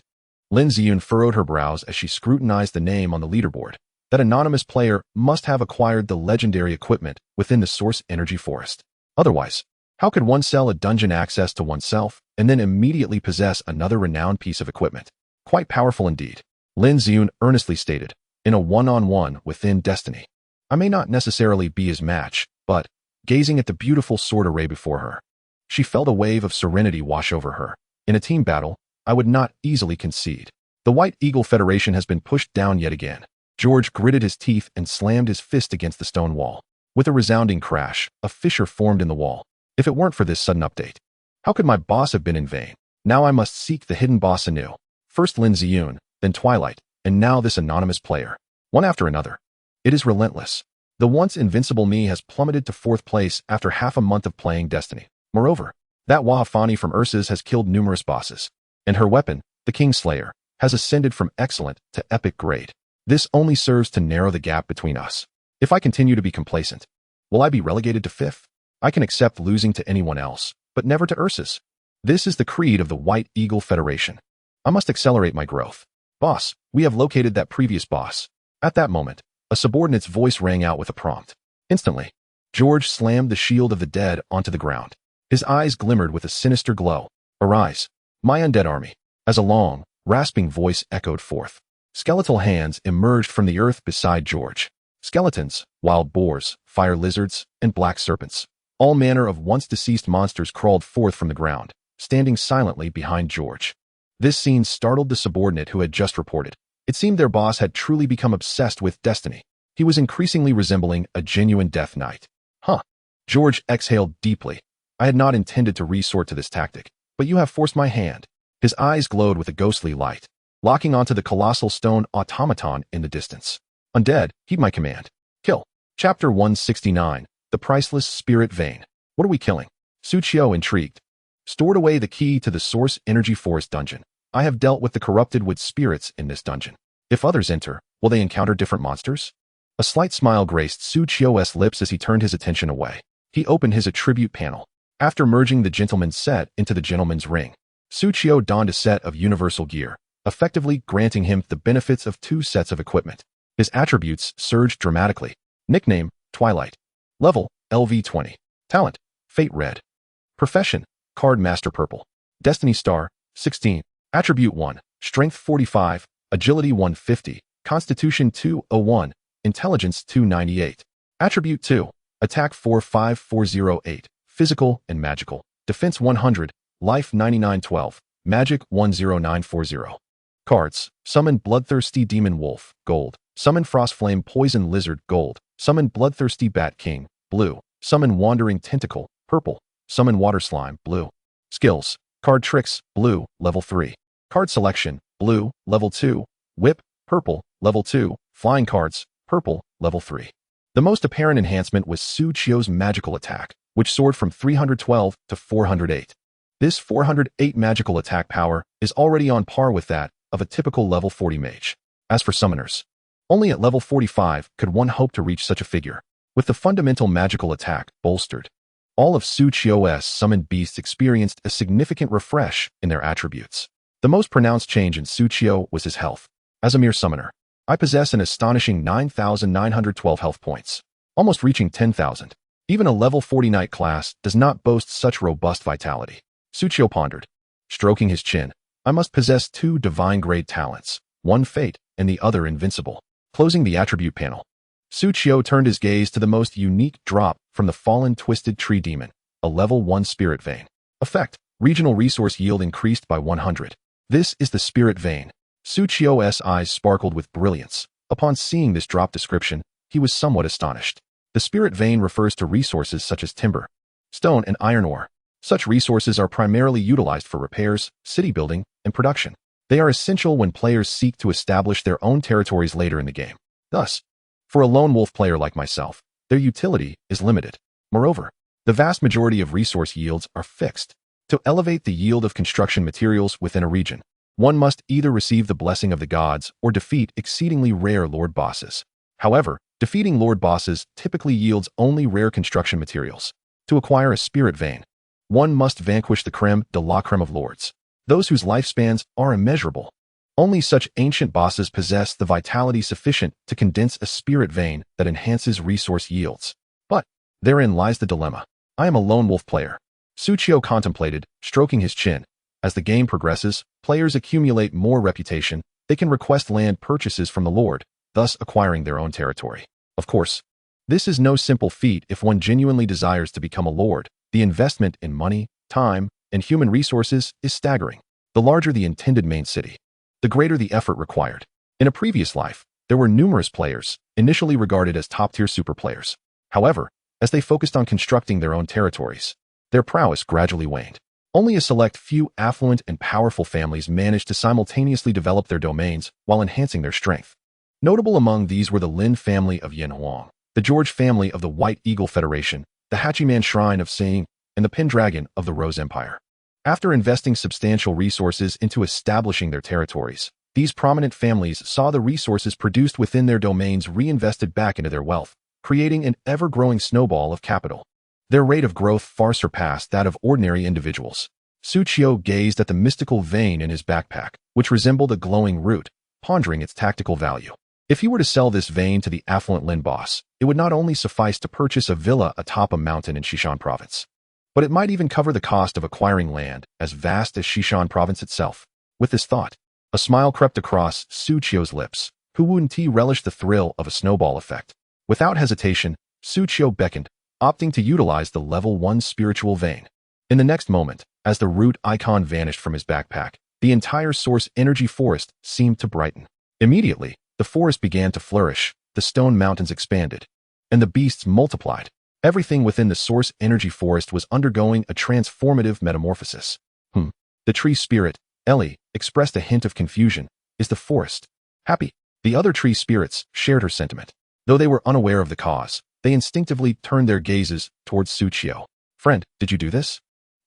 Lin Xian furrowed her brows as she scrutinized the name on the leaderboard. That anonymous player must have acquired the legendary equipment within the Source Energy Forest. Otherwise, how could one sell a dungeon access to oneself and then immediately possess another renowned piece of equipment? Quite powerful indeed, Lin Xian earnestly stated, in a one-on-one within Destiny. I may not necessarily be his match, but, gazing at the beautiful sword array before her, she felt a wave of serenity wash over her. In a team battle, I would not easily concede. The White Eagle Federation has been pushed down yet again. George gritted his teeth and slammed his fist against the stone wall. With a resounding crash, a fissure formed in the wall. If it weren't for this sudden update, how could my boss have been in vain? Now I must seek the hidden boss anew. First Lin Xian, then Twilight, and now this anonymous player. One after another. It is relentless. The once invincible me has plummeted to 4th place after half a month of playing Destiny. Moreover, that Wahafani from Ursa's has killed numerous bosses, and her weapon, the Kingslayer, has ascended from excellent to epic grade. This only serves to narrow the gap between us. If I continue to be complacent, will I be relegated to 5th? I can accept losing to anyone else, but never to Ursa's. This is the creed of the White Eagle Federation. I must accelerate my growth. Boss, we have located that previous boss. At that moment, a subordinate's voice rang out with a prompt. Instantly, George slammed the shield of the dead onto the ground. His eyes glimmered with a sinister glow. Arise, my undead army. As a long, rasping voice echoed forth. Skeletal hands emerged from the earth beside George. Skeletons, wild boars, fire lizards, and black serpents. All manner of once-deceased monsters crawled forth from the ground, standing silently behind George. This scene startled the subordinate who had just reported. It seemed their boss had truly become obsessed with Destiny. He was increasingly resembling a genuine Death Knight. Huh. George exhaled deeply. I had not intended to resort to this tactic, but you have forced my hand. His eyes glowed with a ghostly light, locking onto the colossal stone automaton in the distance. Undead, heed my command. Kill. Chapter 169, The Priceless Spirit Vein. What are we killing? Suchio intrigued. stored away the key to the Source Energy Forest dungeon. I have dealt with the corrupted wood spirits in this dungeon. If others enter, will they encounter different monsters? A slight smile graced Suchio's lips as he turned his attention away. He opened his attribute panel. After merging the gentleman's set into the gentleman's ring, Suchio donned a set of universal gear, effectively granting him the benefits of 2 sets of equipment. His attributes surged dramatically. Nickname, Twilight. Level, LV20. Talent, Fate Red. Profession, Card Master Purple. Destiny Star, 16. Attribute 1, Strength 45, Agility 150, Constitution 201, Intelligence 298. Attribute 2, Attack 45408, Physical and Magical, Defense 100, Life 9912, Magic 10940. Cards: Summon Bloodthirsty Demon Wolf, Gold. Summon Frostflame Poison Lizard, Gold. Summon Bloodthirsty Bat King, Blue. Summon Wandering Tentacle, Purple. Summon Water Slime, Blue. Skills: Card Tricks, Blue, Level 3. Card Selection, Blue, Level 2. Whip, Purple, Level 2. Flying Cards, Purple, Level 3. The most apparent enhancement was Suchio's magical attack, which soared from 312 to 408. This 408 magical attack power is already on par with that of a typical level 40 mage. As for summoners, only at level 45 could one hope to reach such a figure. With the fundamental magical attack bolstered, all of Suchio's summoned beasts experienced a significant refresh in their attributes. The most pronounced change in Suchio was his health. As a mere summoner, I possess an astonishing 9,912 health points, almost reaching 10,000. Even a level 40 knight class does not boast such robust vitality. Suchio pondered, stroking his chin. I must possess 2 divine-grade talents, one Fate and the other Invincible. Closing the attribute panel, Suchio turned his gaze to the most unique drop from the fallen Twisted Tree Demon, a level 1 Spirit Vein. Effect: Regional resource yield increased by 100. This is the Spirit Vein. Suchio's eyes sparkled with brilliance. Upon seeing this drop description, he was somewhat astonished. The Spirit Vein refers to resources such as timber, stone, and iron ore. Such resources are primarily utilized for repairs, city building, and production. They are essential when players seek to establish their own territories later in the game. Thus, for a lone wolf player like myself, their utility is limited. Moreover, the vast majority of resource yields are fixed. To elevate the yield of construction materials within a region, one must either receive the blessing of the gods or defeat exceedingly rare lord bosses. However, defeating lord bosses typically yields only rare construction materials. To acquire a Spirit Vein, one must vanquish the creme de la creme of lords, those whose lifespans are immeasurable. Only such ancient bosses possess the vitality sufficient to condense a Spirit Vein that enhances resource yields. But therein lies the dilemma. I am a lone wolf player. Suchio contemplated, stroking his chin. As the game progresses, players accumulate more reputation. They can request land purchases from the lord, thus acquiring their own territory. Of course, this is no simple feat if one genuinely desires to become a lord. The investment in money, time, and human resources is staggering. The larger the intended main city, the greater the effort required. In a previous life, there were numerous players, initially regarded as top-tier super players. However, as they focused on constructing their own territories, their prowess gradually waned. Only a select few affluent and powerful families managed to simultaneously develop their domains while enhancing their strength. Notable among these were the Lin family of Yanhuang, the George family of the White Eagle Federation, the Hachiman Shrine of Sing, and the Pendragon of the Rose Empire. After investing substantial resources into establishing their territories, these prominent families saw the resources produced within their domains reinvested back into their wealth, creating an ever-growing snowball of capital. Their rate of growth far surpassed that of ordinary individuals. Suchio gazed at the mystical vein in his backpack, which resembled a glowing root, pondering its tactical value. If he were to sell this vein to the affluent Lin boss, it would not only suffice to purchase a villa atop a mountain in Shishan province, but it might even cover the cost of acquiring land as vast as Shishan province itself. With this thought, a smile crept across Suchio's lips. Huwun-Ti relished the thrill of a snowball effect. Without hesitation, Suchio beckoned, opting to utilize the level 1 spiritual vein. In the next moment, as the root icon vanished from his backpack, the entire source energy forest seemed to brighten. Immediately, the forest began to flourish, the stone mountains expanded, and the beasts multiplied. Everything within the source energy forest was undergoing a transformative metamorphosis. The tree spirit, Ellie, expressed a hint of confusion. Is the forest happy? The other tree spirits shared her sentiment. Though they were unaware of the cause, they instinctively turned their gazes towards Suchio. Friend, did you do this?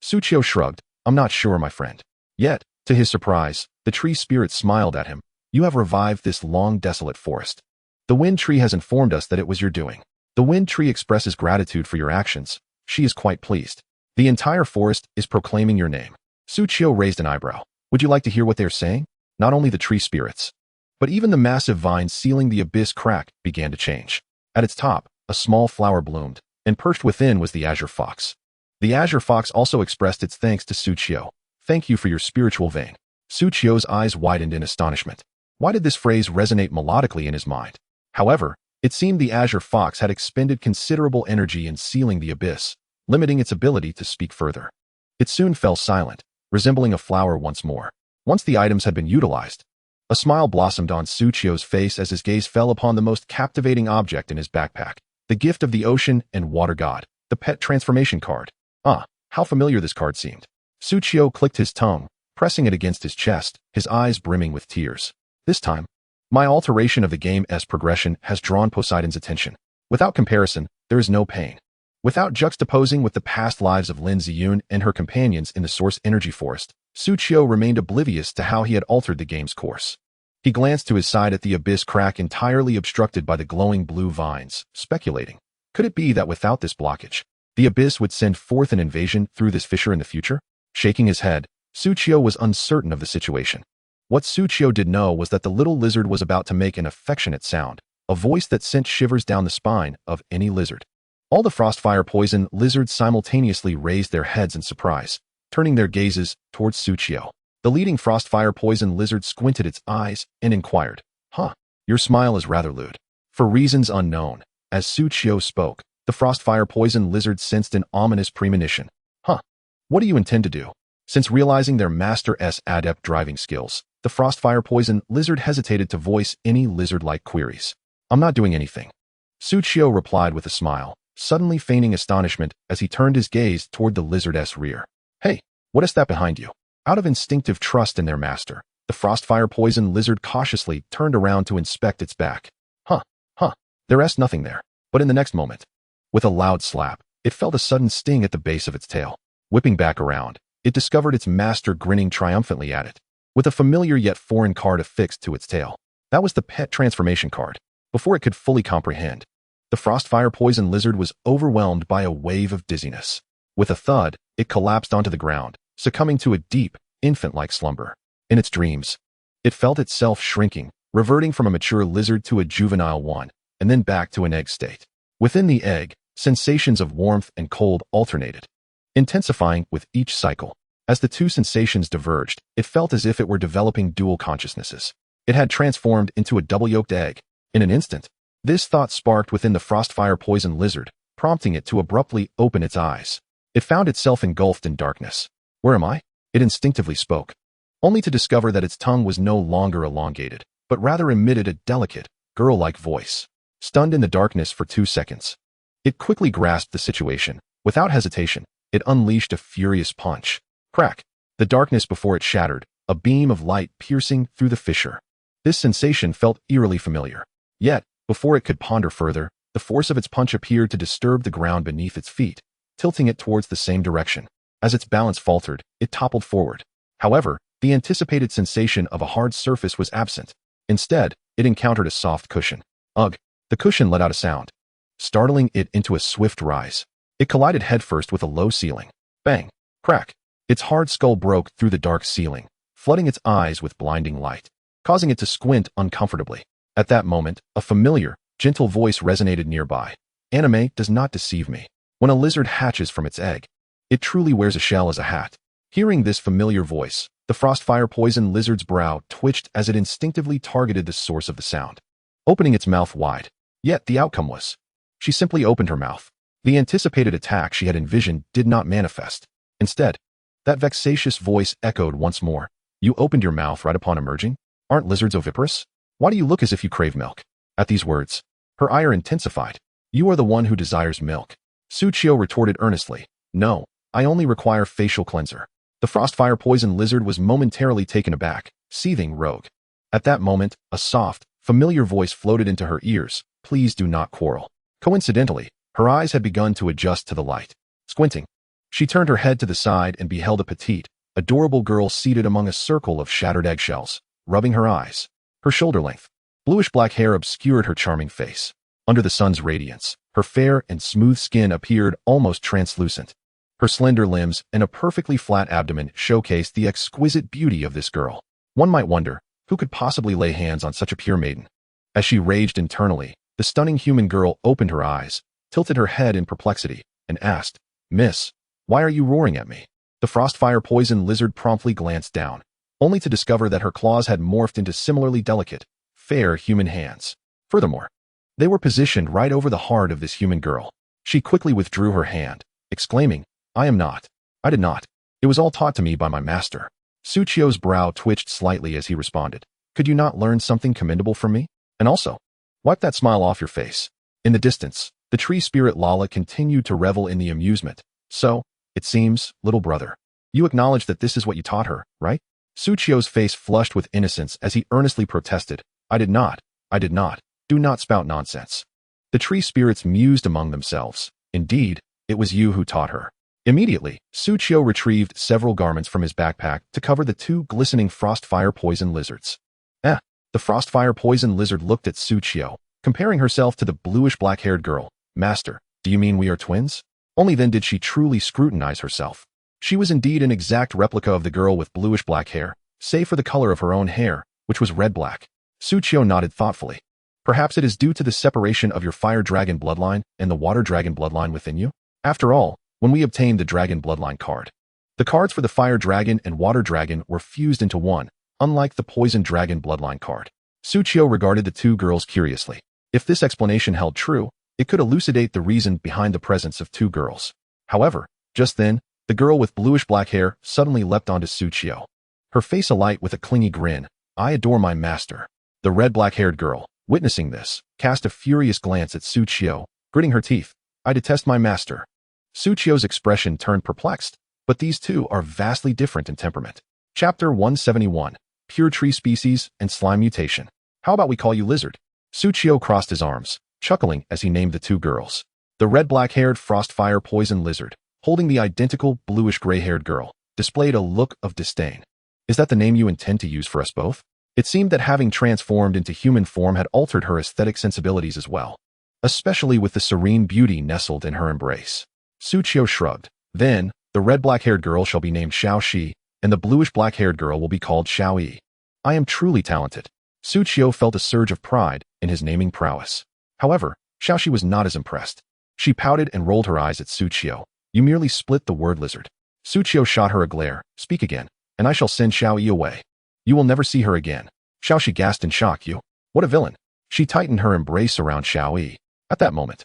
Suchio shrugged, I'm not sure, my friend. Yet, to his surprise, the tree spirit smiled at him. You have revived this long desolate forest. The wind tree has informed us that it was your doing. The wind tree expresses gratitude for your actions. She is quite pleased. The entire forest is proclaiming your name. Suchio raised an eyebrow. Would you like to hear what they're saying? Not only the tree spirits, but even the massive vines sealing the abyss crack began to change. At its top, a small flower bloomed, and perched within was the azure fox. The azure fox also expressed its thanks to Suchio. Thank you for your spiritual vein. Suchio's eyes widened in astonishment. Why did this phrase resonate melodically in his mind? However, it seemed the azure fox had expended considerable energy in sealing the abyss, limiting its ability to speak further. It soon fell silent, resembling a flower once more. Once the items had been utilized, a smile blossomed on Suchio's face as his gaze fell upon the most captivating object in his backpack, the gift of the ocean and water god, the pet transformation card. Ah, how familiar this card seemed. Suchio clicked his tongue, pressing it against his chest, his eyes brimming with tears. This time, my alteration of the game's progression has drawn Poseidon's attention. Without comparison, there is no pain. Without juxtaposing with the past lives of Lin Ziyun and her companions in the Source Energy Forest, Suchio remained oblivious to how he had altered the game's course. He glanced to his side at the abyss crack entirely obstructed by the glowing blue vines, speculating. Could it be that without this blockage, the abyss would send forth an invasion through this fissure in the future? Shaking his head, Suchio was uncertain of the situation. What Suchio did know was that the little lizard was about to make an affectionate sound, a voice that sent shivers down the spine of any lizard. All the frostfire poison lizards simultaneously raised their heads in surprise, turning their gazes towards Suchio. The leading frostfire poison lizard squinted its eyes and inquired, Huh, your smile is rather lewd. For reasons unknown, as Suchio spoke, the frostfire poison lizard sensed an ominous premonition. Huh, what do you intend to do? Since realizing their master's adept driving skills, the frostfire poison lizard hesitated to voice any lizard-like queries. I'm not doing anything. Suchio replied with a smile, suddenly feigning astonishment as he turned his gaze toward the lizard's rear. Hey, what is that behind you? Out of instinctive trust in their master, the frostfire poison lizard cautiously turned around to inspect its back. There's nothing there. But in the next moment, with a loud slap, it felt a sudden sting at the base of its tail. Whipping back around, it discovered its master grinning triumphantly at it, with a familiar yet foreign card affixed to its tail. That was the pet transformation card. Before it could fully comprehend, the frostfire poison lizard was overwhelmed by a wave of dizziness. With a thud, it collapsed onto the ground, succumbing to a deep, infant-like slumber. In its dreams, it felt itself shrinking, reverting from a mature lizard to a juvenile one, and then back to an egg state. Within the egg, sensations of warmth and cold alternated, intensifying with each cycle. As the two sensations diverged, it felt as if it were developing dual consciousnesses. It had transformed into a double-yolked egg. In an instant, this thought sparked within the frostfire poison lizard, prompting it to abruptly open its eyes. It found itself engulfed in darkness. Where am I? It instinctively spoke, only to discover that its tongue was no longer elongated, but rather emitted a delicate, girl-like voice. Stunned in the darkness for 2 seconds, it quickly grasped the situation. Without hesitation, it unleashed a furious punch. Crack! The darkness before it shattered, a beam of light piercing through the fissure. This sensation felt eerily familiar. Yet, before it could ponder further, the force of its punch appeared to disturb the ground beneath its feet, tilting it towards the same direction. As its balance faltered, it toppled forward. However, the anticipated sensation of a hard surface was absent. Instead, it encountered a soft cushion. Ugh! The cushion let out a sound, startling it into a swift rise. It collided headfirst with a low ceiling. Bang! Crack! Its hard skull broke through the dark ceiling, flooding its eyes with blinding light, causing it to squint uncomfortably. At that moment, a familiar, gentle voice resonated nearby. Anime does not deceive me. When a lizard hatches from its egg, it truly wears a shell as a hat. Hearing this familiar voice, the frostfire poison lizard's brow twitched as it instinctively targeted the source of the sound, opening its mouth wide. Yet the outcome was, she simply opened her mouth. The anticipated attack she had envisioned did not manifest. Instead, that vexatious voice echoed once more. You opened your mouth right upon emerging? Aren't lizards oviparous? Why do you look as if you crave milk? At these words, her ire intensified. You are the one who desires milk. Suchio retorted earnestly. No, I only require facial cleanser. The frostfire poison lizard was momentarily taken aback, seething rogue. At that moment, a soft, familiar voice floated into her ears. Please do not quarrel. Coincidentally, her eyes had begun to adjust to the light. Squinting, She turned her head to the side and beheld a petite, adorable girl seated among a circle of shattered eggshells, rubbing her eyes. Her shoulder-length, bluish-black hair obscured her charming face. Under the sun's radiance, her fair and smooth skin appeared almost translucent. Her slender limbs and a perfectly flat abdomen showcased the exquisite beauty of this girl. One might wonder, who could possibly lay hands on such a pure maiden? As she raged internally, the stunning human girl opened her eyes, tilted her head in perplexity, and asked, "Miss, why are you roaring at me?" The frostfire poison lizard promptly glanced down, only to discover that her claws had morphed into similarly delicate, fair human hands. Furthermore, they were positioned right over the heart of this human girl. She quickly withdrew her hand, exclaiming, I did not. It was all taught to me by my master. Suchio's brow twitched slightly as he responded. Could you not learn something commendable from me? And also, wipe that smile off your face. In the distance, the tree spirit Lala continued to revel in the amusement. So, it seems, little brother, you acknowledge that this is what you taught her, right? Suchio's face flushed with innocence as he earnestly protested. I did not. Do not spout nonsense. The tree spirits mused among themselves. Indeed, it was you who taught her. Immediately, Suchio retrieved several garments from his backpack to cover the two glistening frostfire poison lizards. The frostfire poison lizard looked at Suchio, comparing herself to the bluish black-haired girl. Master, do you mean we are twins? Only then did she truly scrutinize herself. She was indeed an exact replica of the girl with bluish black hair, save for the color of her own hair, which was red-black. Suchio nodded thoughtfully. Perhaps it is due to the separation of your fire dragon bloodline and the water dragon bloodline within you? After all, when we obtained the dragon bloodline card, the cards for the fire dragon and water dragon were fused into one, unlike the poison dragon bloodline card. Suchio regarded the two girls curiously. If this explanation held true, it could elucidate the reason behind the presence of two girls. However, just then, the girl with bluish black hair suddenly leapt onto Suchio. Her face alight with a clingy grin. I adore my master. The red black-haired girl, witnessing this, cast a furious glance at Suchio, gritting her teeth. I detest my master. Suchio's expression turned perplexed, but these two are vastly different in temperament. Chapter 171, Pure Tree Species and Slime Mutation. How about we call you Lizard? Suchio crossed his arms, chuckling as he named the two girls. The red-black-haired frostfire poison lizard, holding the identical bluish-gray-haired girl, displayed a look of disdain. Is that the name you intend to use for us both? It seemed that having transformed into human form had altered her aesthetic sensibilities as well, especially with the serene beauty nestled in her embrace. Suchio shrugged. Then, the red-black-haired girl shall be named Xiaoxi, and the bluish-black-haired girl will be called Xiaoyi. I am truly talented. Suchio felt a surge of pride in his naming prowess. However, Xiaoxi was not as impressed. She pouted and rolled her eyes at Suchio. You merely split the word lizard. Suchio shot her a glare. Speak again, and I shall send Xiaoyi away. You will never see her again. Xiaoxi gasped in shock. You? What a villain. She tightened her embrace around Xiaoyi. At that moment,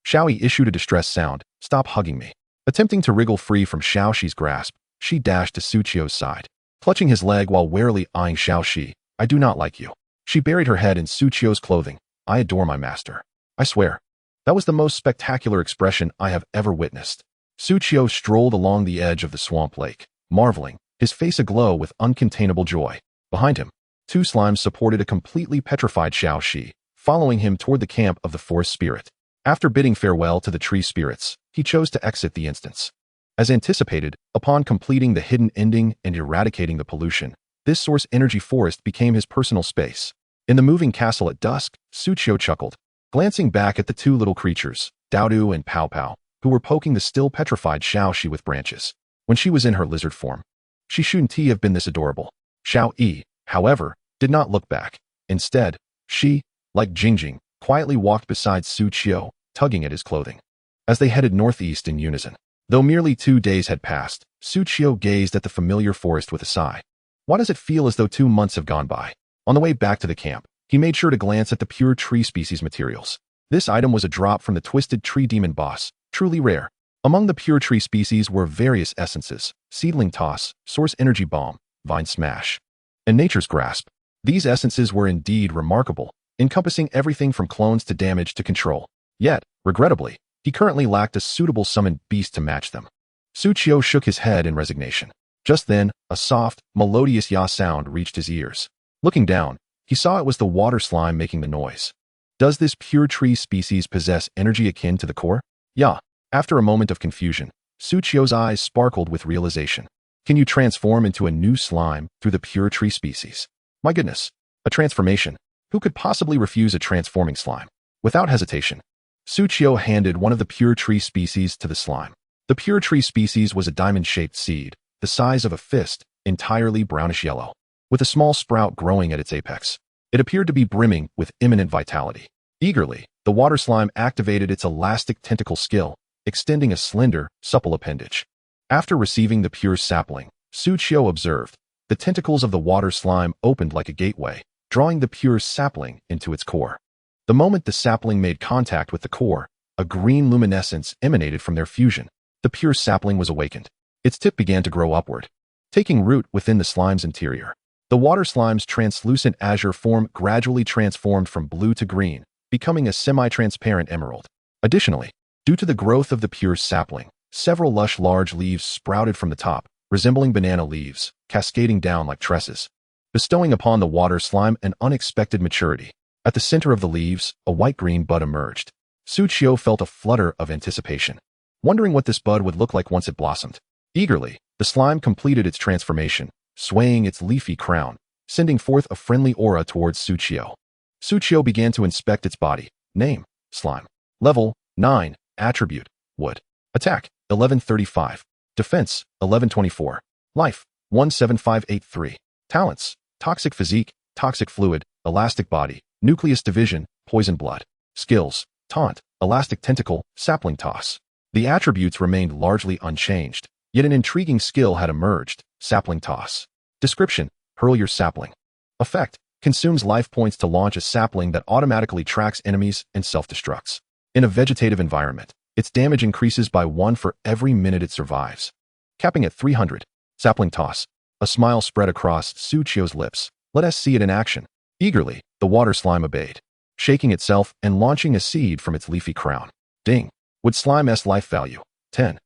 Xiaoyi issued a distressed sound. Stop hugging me. Attempting to wriggle free from Xiaoxi's grasp, she dashed to Suchio's side. Clutching his leg while warily eyeing Xiaoxi, I do not like you. She buried her head in Suchio's clothing. I adore my master. I swear. That was the most spectacular expression I have ever witnessed. Suchio strolled along the edge of the swamp lake, marveling, his face aglow with uncontainable joy. Behind him, two slimes supported a completely petrified Xiaoxi, following him toward the camp of the forest spirit. After bidding farewell to the tree spirits, he chose to exit the instance. As anticipated, upon completing the hidden ending and eradicating the pollution, this source energy forest became his personal space. In the moving castle at dusk, Suchio chuckled, glancing back at the two little creatures, Daodu and Pao Pao, who were poking the still petrified Xiaoxi with branches. When she was in her lizard form, she shouldn't have been this adorable. Xiaoyi, however, did not look back. Instead, she, like Jingjing, quietly walked beside Suchio, tugging at his clothing. As they headed northeast in unison, though merely 2 days had passed, Suchio gazed at the familiar forest with a sigh. Why does it feel as though 2 months have gone by? On the way back to the camp, he made sure to glance at the pure tree species materials. This item was a drop from the Twisted Tree Demon boss, truly rare. Among the pure tree species were various essences, Seedling Toss, Source Energy Bomb, Vine Smash, and Nature's Grasp. These essences were indeed remarkable, encompassing everything from clones to damage to control. Yet, regrettably, he currently lacked a suitable summoned beast to match them. Suchio shook his head in resignation. Just then, a soft, melodious ya sound reached his ears. Looking down, he saw it was the water slime making the noise. Does this pure tree species possess energy akin to the core? Ya. After a moment of confusion, Suchio's eyes sparkled with realization. Can you transform into a new slime through the pure tree species? My goodness, a transformation. Who could possibly refuse a transforming slime? Without hesitation, Suchio handed one of the pure tree species to the slime. The pure tree species was a diamond-shaped seed, the size of a fist, entirely brownish-yellow, with a small sprout growing at its apex. It appeared to be brimming with imminent vitality. Eagerly, the water slime activated its elastic tentacle skill, extending a slender, supple appendage. After receiving the pure sapling, Suchio observed, the tentacles of the water slime opened like a gateway, drawing the pure sapling into its core. The moment the sapling made contact with the core, a green luminescence emanated from their fusion. The pure sapling was awakened. Its tip began to grow upward, taking root within the slime's interior. The water slime's translucent azure form gradually transformed from blue to green, becoming a semi-transparent emerald. Additionally, due to the growth of the pure sapling, several lush large leaves sprouted from the top, resembling banana leaves, cascading down like tresses, bestowing upon the water slime an unexpected maturity. At the center of the leaves, a white-green bud emerged. Suchio felt a flutter of anticipation, wondering what this bud would look like once it blossomed. Eagerly, the slime completed its transformation, swaying its leafy crown, sending forth a friendly aura towards Suchio. Suchio began to inspect its body. Name: slime. Level: 9. Attribute: wood. Attack: 1135. Defense: 1124. Life: 17583. Talents: toxic physique, toxic fluid, elastic body, nucleus division, poison blood. Skills: taunt, elastic tentacle, sapling toss. The attributes remained largely unchanged, yet an intriguing skill had emerged: sapling toss. Description: hurl your sapling. Effect: consumes life points to launch a sapling that automatically tracks enemies and self-destructs. In a vegetative environment, its damage increases by 1 for every minute it survives, capping at 300. Sapling toss. A smile spread across Suchio's lips. Let us see it in action. Eagerly, the water slime obeyed, shaking itself and launching a seed from its leafy crown. Ding. Would slime's life value: 10.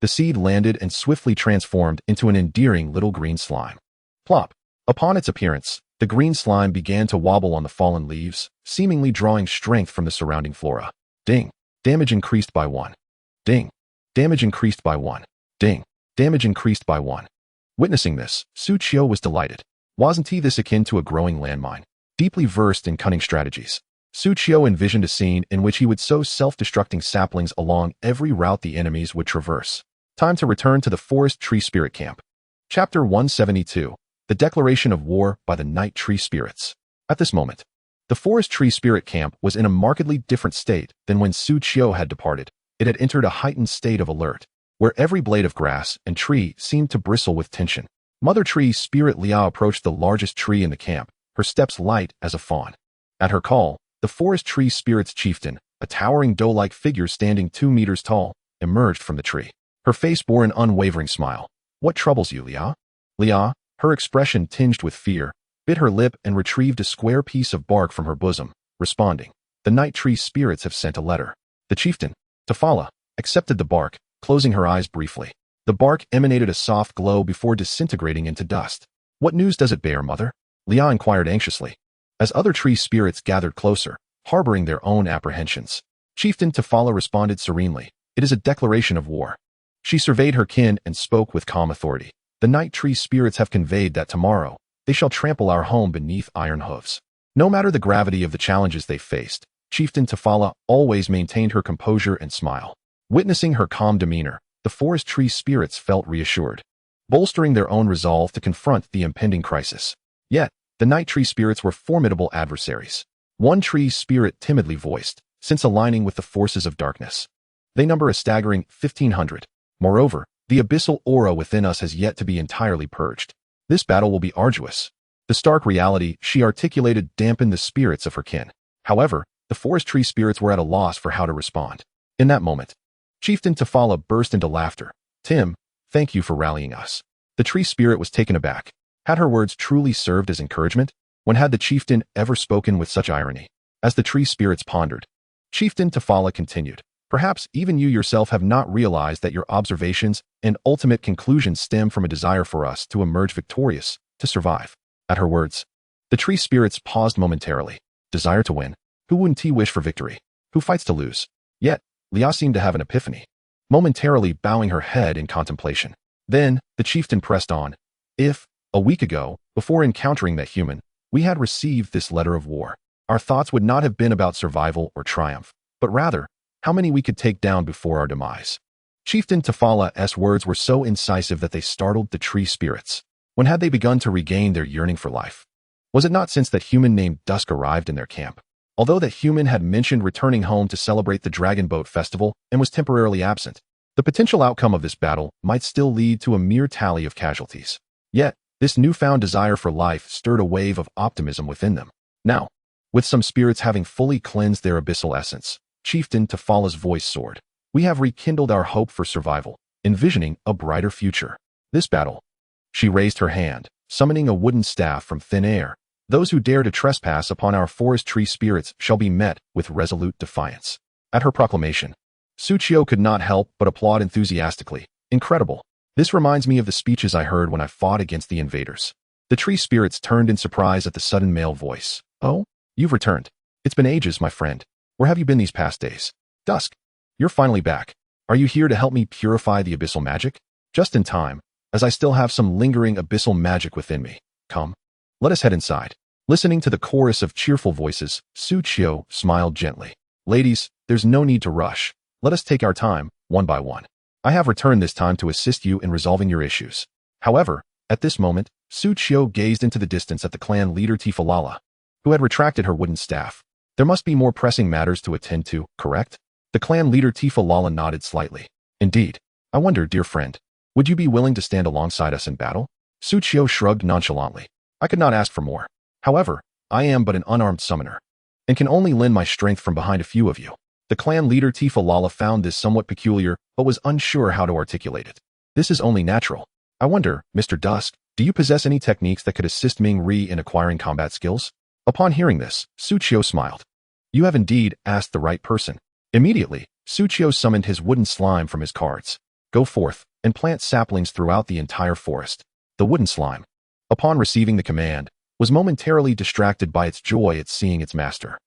The seed landed and swiftly transformed into an endearing little green slime. Plop. Upon its appearance, the green slime began to wobble on the fallen leaves, seemingly drawing strength from the surrounding flora. Ding. Damage increased by 1. Ding. Damage increased by 1. Ding. Damage increased by 1. Witnessing this, Suchio was delighted. Wasn't he this akin to a growing landmine? Deeply versed in cunning strategies, Suchio envisioned a scene in which he would sow self-destructing saplings along every route the enemies would traverse. Time to return to the Forest Tree Spirit Camp. Chapter 172. The Declaration of War by the Night Tree Spirits. At this moment, the Forest Tree Spirit Camp was in a markedly different state than when Suchio had departed. It had entered a heightened state of alert, where every blade of grass and tree seemed to bristle with tension. Mother Tree Spirit Liao approached the largest tree in the camp, her steps light as a fawn. At her call, the Forest Tree Spirit's chieftain, a towering doe-like figure standing 2 meters tall, emerged from the tree. Her face bore an unwavering smile. What troubles you, Liao? Liao, her expression tinged with fear, bit her lip and retrieved a square piece of bark from her bosom, responding, the Night Tree Spirits have sent a letter. The chieftain, Tafala, accepted the bark, closing her eyes briefly. The bark emanated a soft glow before disintegrating into dust. What news does it bear, mother? Liao inquired anxiously, as other tree spirits gathered closer, harboring their own apprehensions. Chieftain Tafala responded serenely, it is a declaration of war. She surveyed her kin and spoke with calm authority. The Night Tree Spirits have conveyed that tomorrow, they shall trample our home beneath iron hooves. No matter the gravity of the challenges they faced, Chieftain Tafala always maintained her composure and smile. Witnessing her calm demeanor, the Forest Tree Spirits felt reassured, bolstering their own resolve to confront the impending crisis. Yet, the Night Tree Spirits were formidable adversaries. One tree spirit timidly voiced, since aligning with the forces of darkness. They number a staggering 1,500. Moreover, the abyssal aura within us has yet to be entirely purged. This battle will be arduous. The stark reality she articulated dampened the spirits of her kin. However, the Forest Tree Spirits were at a loss for how to respond. In that moment, Chieftain Tafala burst into laughter. Tim, thank you for rallying us. The tree spirit was taken aback. Had her words truly served as encouragement? When had the chieftain ever spoken with such irony? As the tree spirits pondered, Chieftain Tafala continued, perhaps even you yourself have not realized that your observations and ultimate conclusions stem from a desire for us to emerge victorious, to survive. At her words, the tree spirits paused momentarily. Desire to win? Who wouldn't he wish for victory? Who fights to lose? Yet, Liao seemed to have an epiphany. momentarily bowing her head in contemplation. Then, the chieftain pressed on. If, a week ago, before encountering that human, we had received this letter of war, our thoughts would not have been about survival or triumph, but rather, how many we could take down before our demise. Chieftain Tafala's words were so incisive that they startled the tree spirits. When had they begun to regain their yearning for life? Was it not since that human named Dusk arrived in their camp? Although that human had mentioned returning home to celebrate the Dragon Boat Festival and was temporarily absent, the potential outcome of this battle might still lead to a mere tally of casualties. Yet, this newfound desire for life stirred a wave of optimism within them. Now, with some spirits having fully cleansed their abyssal essence, Chieftain Tafala's voice soared. We have rekindled our hope for survival, envisioning a brighter future. This battle. She raised her hand, summoning a wooden staff from thin air. Those who dare to trespass upon our forest tree spirits shall be met with resolute defiance. At her proclamation, Suchio could not help but applaud enthusiastically. Incredible. This reminds me of the speeches I heard when I fought against the invaders. The tree spirits turned in surprise at the sudden male voice. Oh, you've returned. It's been ages, my friend. Where have you been these past days? Dusk. You're finally back. Are you here to help me purify the abyssal magic? Just in time, as I still have some lingering abyssal magic within me. Come. Let us head inside. Listening to the chorus of cheerful voices, Suchio smiled gently. Ladies, there's no need to rush. Let us take our time, one by one. I have returned this time to assist you in resolving your issues. However, at this moment, Suchio gazed into the distance at the clan leader Tifalala, who had retracted her wooden staff. There must be more pressing matters to attend to, correct? The clan leader Tifalala nodded slightly. Indeed. I wonder, dear friend, would you be willing to stand alongside us in battle? Suchio shrugged nonchalantly. I could not ask for more. However, I am but an unarmed summoner, and can only lend my strength from behind a few of you. The clan leader Tifalala found this somewhat peculiar, but was unsure how to articulate it. This is only natural. I wonder, Mr. Dusk, do you possess any techniques that could assist Ming-Ri in acquiring combat skills? Upon hearing this, Suchio smiled. You have indeed asked the right person. Immediately, Suchio summoned his wooden slime from his cards. Go forth, and plant saplings throughout the entire forest. The wooden slime, upon receiving the command, was momentarily distracted by its joy at seeing its master.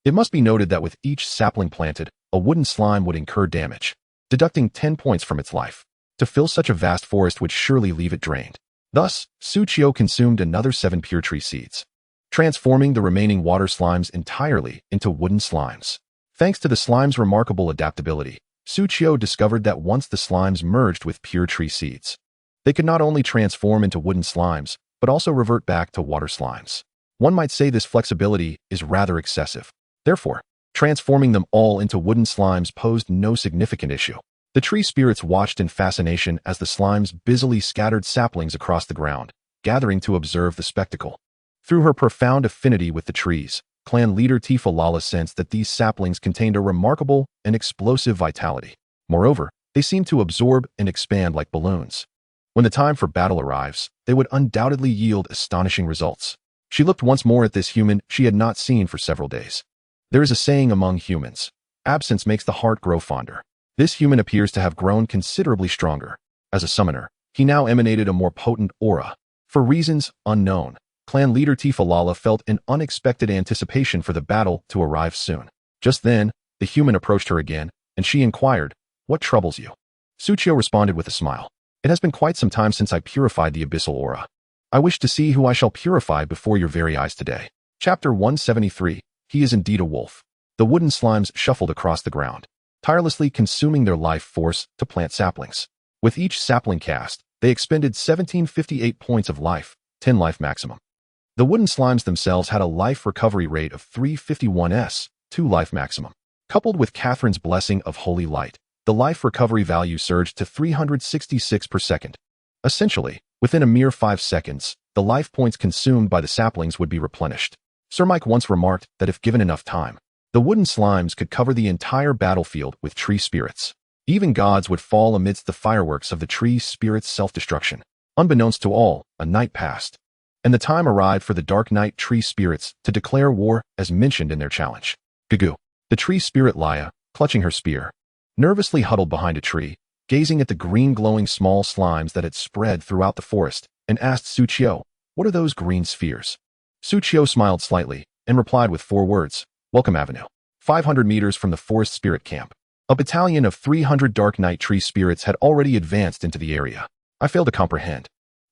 It must be noted that with each sapling planted, a wooden slime would incur damage, deducting 10 points from its life. To fill such a vast forest would surely leave it drained. Thus, Suchio consumed another 7 pure tree seeds, transforming the remaining water slimes entirely into wooden slimes. Thanks to the slime's remarkable adaptability, Suchio discovered that once the slimes merged with pure tree seeds, they could not only transform into wooden slimes, but also revert back to water slimes. One might say this flexibility is rather excessive. Therefore, transforming them all into wooden slimes posed no significant issue. The tree spirits watched in fascination as the slimes busily scattered saplings across the ground, gathering to observe the spectacle. Through her profound affinity with the trees, clan leader Tifalala sensed that these saplings contained a remarkable and explosive vitality. Moreover, they seemed to absorb and expand like balloons. When the time for battle arrives, they would undoubtedly yield astonishing results. She looked once more at this human she had not seen for several days. There is a saying among humans, absence makes the heart grow fonder. This human appears to have grown considerably stronger. As a summoner, he now emanated a more potent aura. For reasons unknown, clan leader Tifalala felt an unexpected anticipation for the battle to arrive soon. Just then, the human approached her again, and she inquired, "What troubles you?" Suchio responded with a smile. It has been quite some time since I purified the abyssal aura. I wish to see who I shall purify before your very eyes today. Chapter 173. He is indeed a wolf. The wooden slimes shuffled across the ground, tirelessly consuming their life force to plant saplings. With each sapling cast, they expended 1758 points of life, 10 life maximum. The wooden slimes themselves had a life recovery rate of 351s, 2 life maximum. Coupled with Catherine's blessing of holy light, the life recovery value surged to 366 per second. Essentially, within a mere 5 seconds, the life points consumed by the saplings would be replenished. Sir Mike once remarked that if given enough time, the wooden slimes could cover the entire battlefield with tree spirits. Even gods would fall amidst the fireworks of the tree spirits' self-destruction. Unbeknownst to all, a night passed, and the time arrived for the Dark Night tree spirits to declare war as mentioned in their challenge. Gugu, the tree spirit Laya, clutching her spear, nervously huddled behind a tree, gazing at the green glowing small slimes that had spread throughout the forest, and asked Suchio, "What are those green spheres?" Suchio smiled slightly and replied with 4 words, "Welcome Avenue. 500 meters from the forest spirit camp." A battalion of 300 Dark Knight tree spirits had already advanced into the area. I failed to comprehend.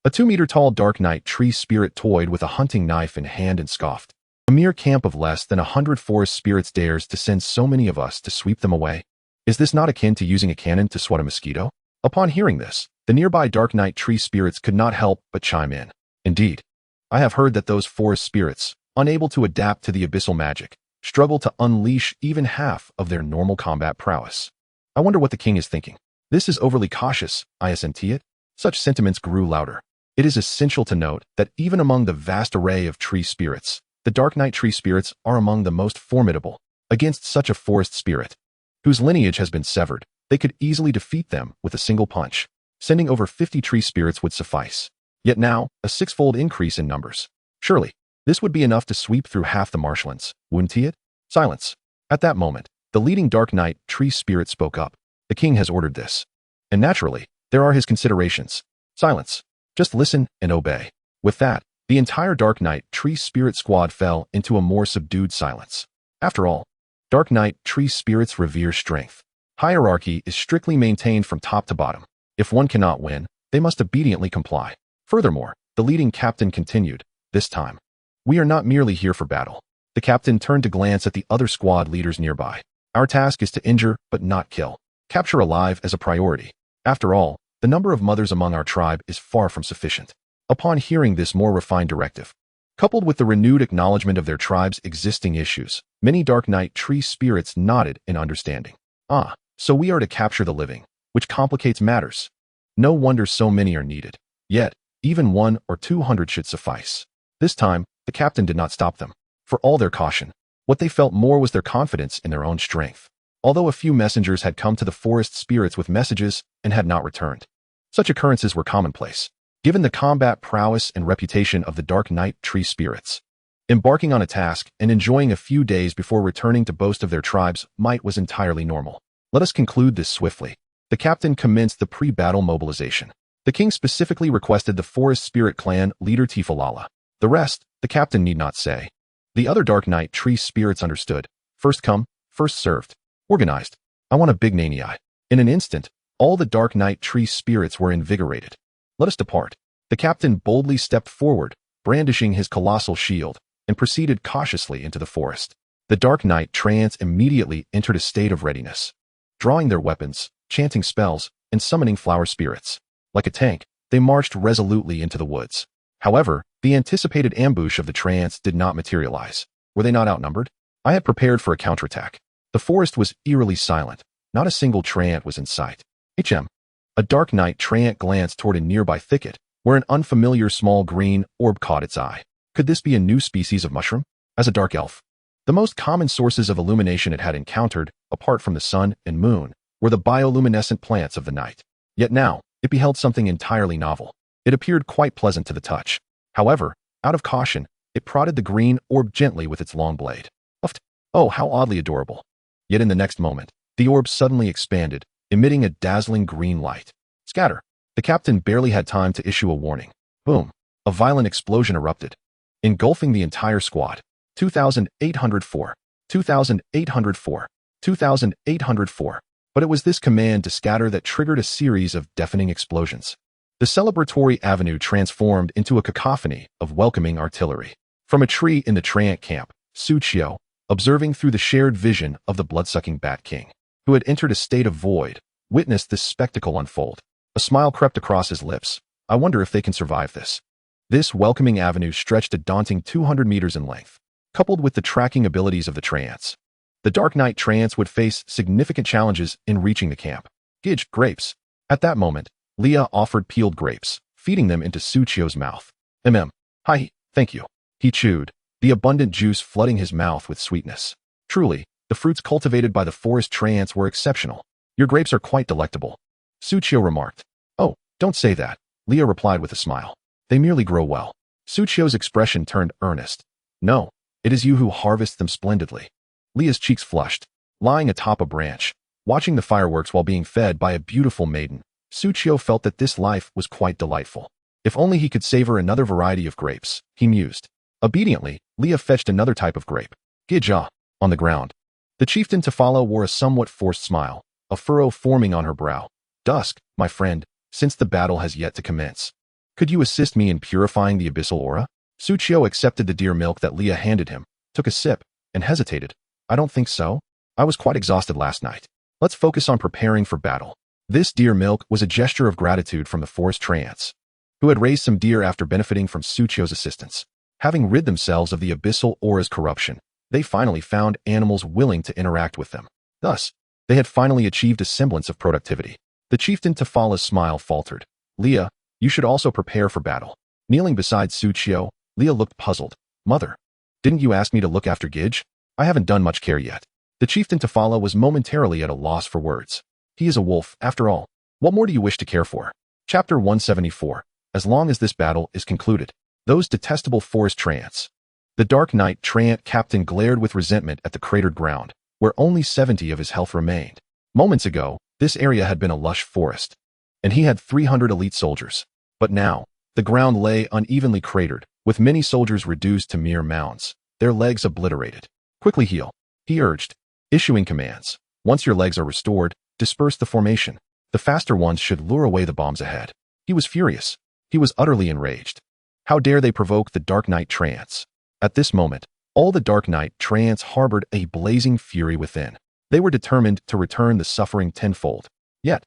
A 2-meter-tall Dark Knight tree spirit toyed with a hunting knife in hand and scoffed. A mere camp of less than 100 forest spirits dares to send so many of us to sweep them away? Is this not akin to using a cannon to swat a mosquito? Upon hearing this, the nearby Dark Knight tree spirits could not help but chime in. Indeed, I have heard that those forest spirits, unable to adapt to the abyssal magic, struggle to unleash even half of their normal combat prowess. I wonder what the king is thinking. This is overly cautious, isn't it? Such sentiments grew louder. It is essential to note that even among the vast array of tree spirits, the Dark Knight tree spirits are among the most formidable. Against such a forest spirit, whose lineage has been severed, they could easily defeat them with a single punch. Sending over 50 tree spirits would suffice. Yet now, a 6-fold increase in numbers. Surely, this would be enough to sweep through half the marshlands, wouldn't it? Silence. At that moment, the leading Dark Knight tree spirit spoke up. The king has ordered this. And naturally, there are his considerations. Silence. Just listen and obey. With that, the entire Dark Knight tree spirit squad fell into a more subdued silence. After all, Dark Knight tree spirits revere strength. Hierarchy is strictly maintained from top to bottom. If one cannot win, they must obediently comply. Furthermore, the leading captain continued, this time, we are not merely here for battle. The captain turned to glance at the other squad leaders nearby. Our task is to injure, but not kill. Capture alive as a priority. After all, the number of mothers among our tribe is far from sufficient. Upon hearing this more refined directive, coupled with the renewed acknowledgement of their tribe's existing issues, many Dark Knight tree spirits nodded in understanding. Ah, so we are to capture the living, which complicates matters. No wonder so many are needed. Yet, even 100 or 200 should suffice. This time, the captain did not stop them. For all their caution, what they felt more was their confidence in their own strength. Although a few messengers had come to the forest spirits with messages and had not returned, such occurrences were commonplace, given the combat prowess and reputation of the Dark Knight tree spirits. Embarking on a task and enjoying a few days before returning to boast of their tribe's might was entirely normal. Let us conclude this swiftly. The captain commenced the pre-battle mobilization. The king specifically requested the forest spirit clan leader Tifalala. The rest, the captain need not say. The other Dark Knight tree spirits understood. First come, first served. Organized. I want a big nani. In an instant, all the Dark Knight tree spirits were invigorated. Let us depart. The captain boldly stepped forward, brandishing his colossal shield, and proceeded cautiously into the forest. The Dark Knight trance immediately entered a state of readiness, drawing their weapons, chanting spells, and summoning flower spirits. Like a tank, they marched resolutely into the woods. However, the anticipated ambush of the trance did not materialize. Were they not outnumbered? I had prepared for a counterattack. The forest was eerily silent. Not a single treant was in sight. A Dark Knight treant glanced toward a nearby thicket, where an unfamiliar small green orb caught its eye. Could this be a new species of mushroom? As a dark elf, the most common sources of illumination it had encountered, apart from the sun and moon, were the bioluminescent plants of the night. Yet now, it beheld something entirely novel. It appeared quite pleasant to the touch. However, out of caution, it prodded the green orb gently with its long blade. Oh, how oddly adorable. Yet in the next moment, the orb suddenly expanded, emitting a dazzling green light. Scatter. The captain barely had time to issue a warning. Boom. A violent explosion erupted, engulfing the entire squad. 2,804. 2,804. 2,804. But it was this command to scatter that triggered a series of deafening explosions. The celebratory avenue transformed into a cacophony of welcoming artillery. From a tree in the treant camp, Suchio, observing through the shared vision of the blood-sucking Bat King, who had entered a state of void, witnessed this spectacle unfold. A smile crept across his lips. I wonder if they can survive this. This welcoming avenue stretched a daunting 200 meters in length. Coupled with the tracking abilities of the trance, the Dark Knight trance would face significant challenges in reaching the camp. Gidge, grapes. At that moment, Leah offered peeled grapes, feeding them into Suchio's mouth. Hi, thank you. He chewed, the abundant juice flooding his mouth with sweetness. Truly, the fruits cultivated by the forest trance were exceptional. Your grapes are quite delectable. Suchio remarked. Oh, don't say that, Leah replied with a smile. They merely grow well. Suchio's expression turned earnest. No, it is you who harvest them splendidly. Leah's cheeks flushed. Lying atop a branch, watching the fireworks while being fed by a beautiful maiden, Suchio felt that this life was quite delightful. If only he could savor another variety of grapes, he mused. Obediently, Leah fetched another type of grape. Gidja, on the ground. The chieftain Tefala wore a somewhat forced smile, a furrow forming on her brow. Dusk, my friend, since the battle has yet to commence. Could you assist me in purifying the abyssal aura? Suchio accepted the deer milk that Leah handed him, took a sip, and hesitated. I don't think so. I was quite exhausted last night. Let's focus on preparing for battle. This deer milk was a gesture of gratitude from the forest treants, who had raised some deer after benefiting from Suchio's assistance. Having rid themselves of the abyssal aura's corruption, they finally found animals willing to interact with them. Thus, they had finally achieved a semblance of productivity. The chieftain Tefala's smile faltered. Leah, you should also prepare for battle. Kneeling beside Suchio, Leah looked puzzled. Mother, didn't you ask me to look after Gidge? I haven't done much care yet. The chieftain Tefala was momentarily at a loss for words. He is a wolf, after all. What more do you wish to care for? Chapter 174. As long as this battle is concluded. Those detestable forest treants. The Dark Knight treant captain glared with resentment at the cratered ground, where only 70 of his health remained. Moments ago, this area had been a lush forest, and he had 300 elite soldiers. But now, the ground lay unevenly cratered, with many soldiers reduced to mere mounds, their legs obliterated. Quickly heal, he urged, issuing commands. Once your legs are restored, disperse the formation. The faster ones should lure away the bombs ahead. He was furious. He was utterly enraged. How dare they provoke the Dark Knight treants? At this moment, all the Dark Knight treants harbored a blazing fury within. They were determined to return the suffering tenfold. Yet,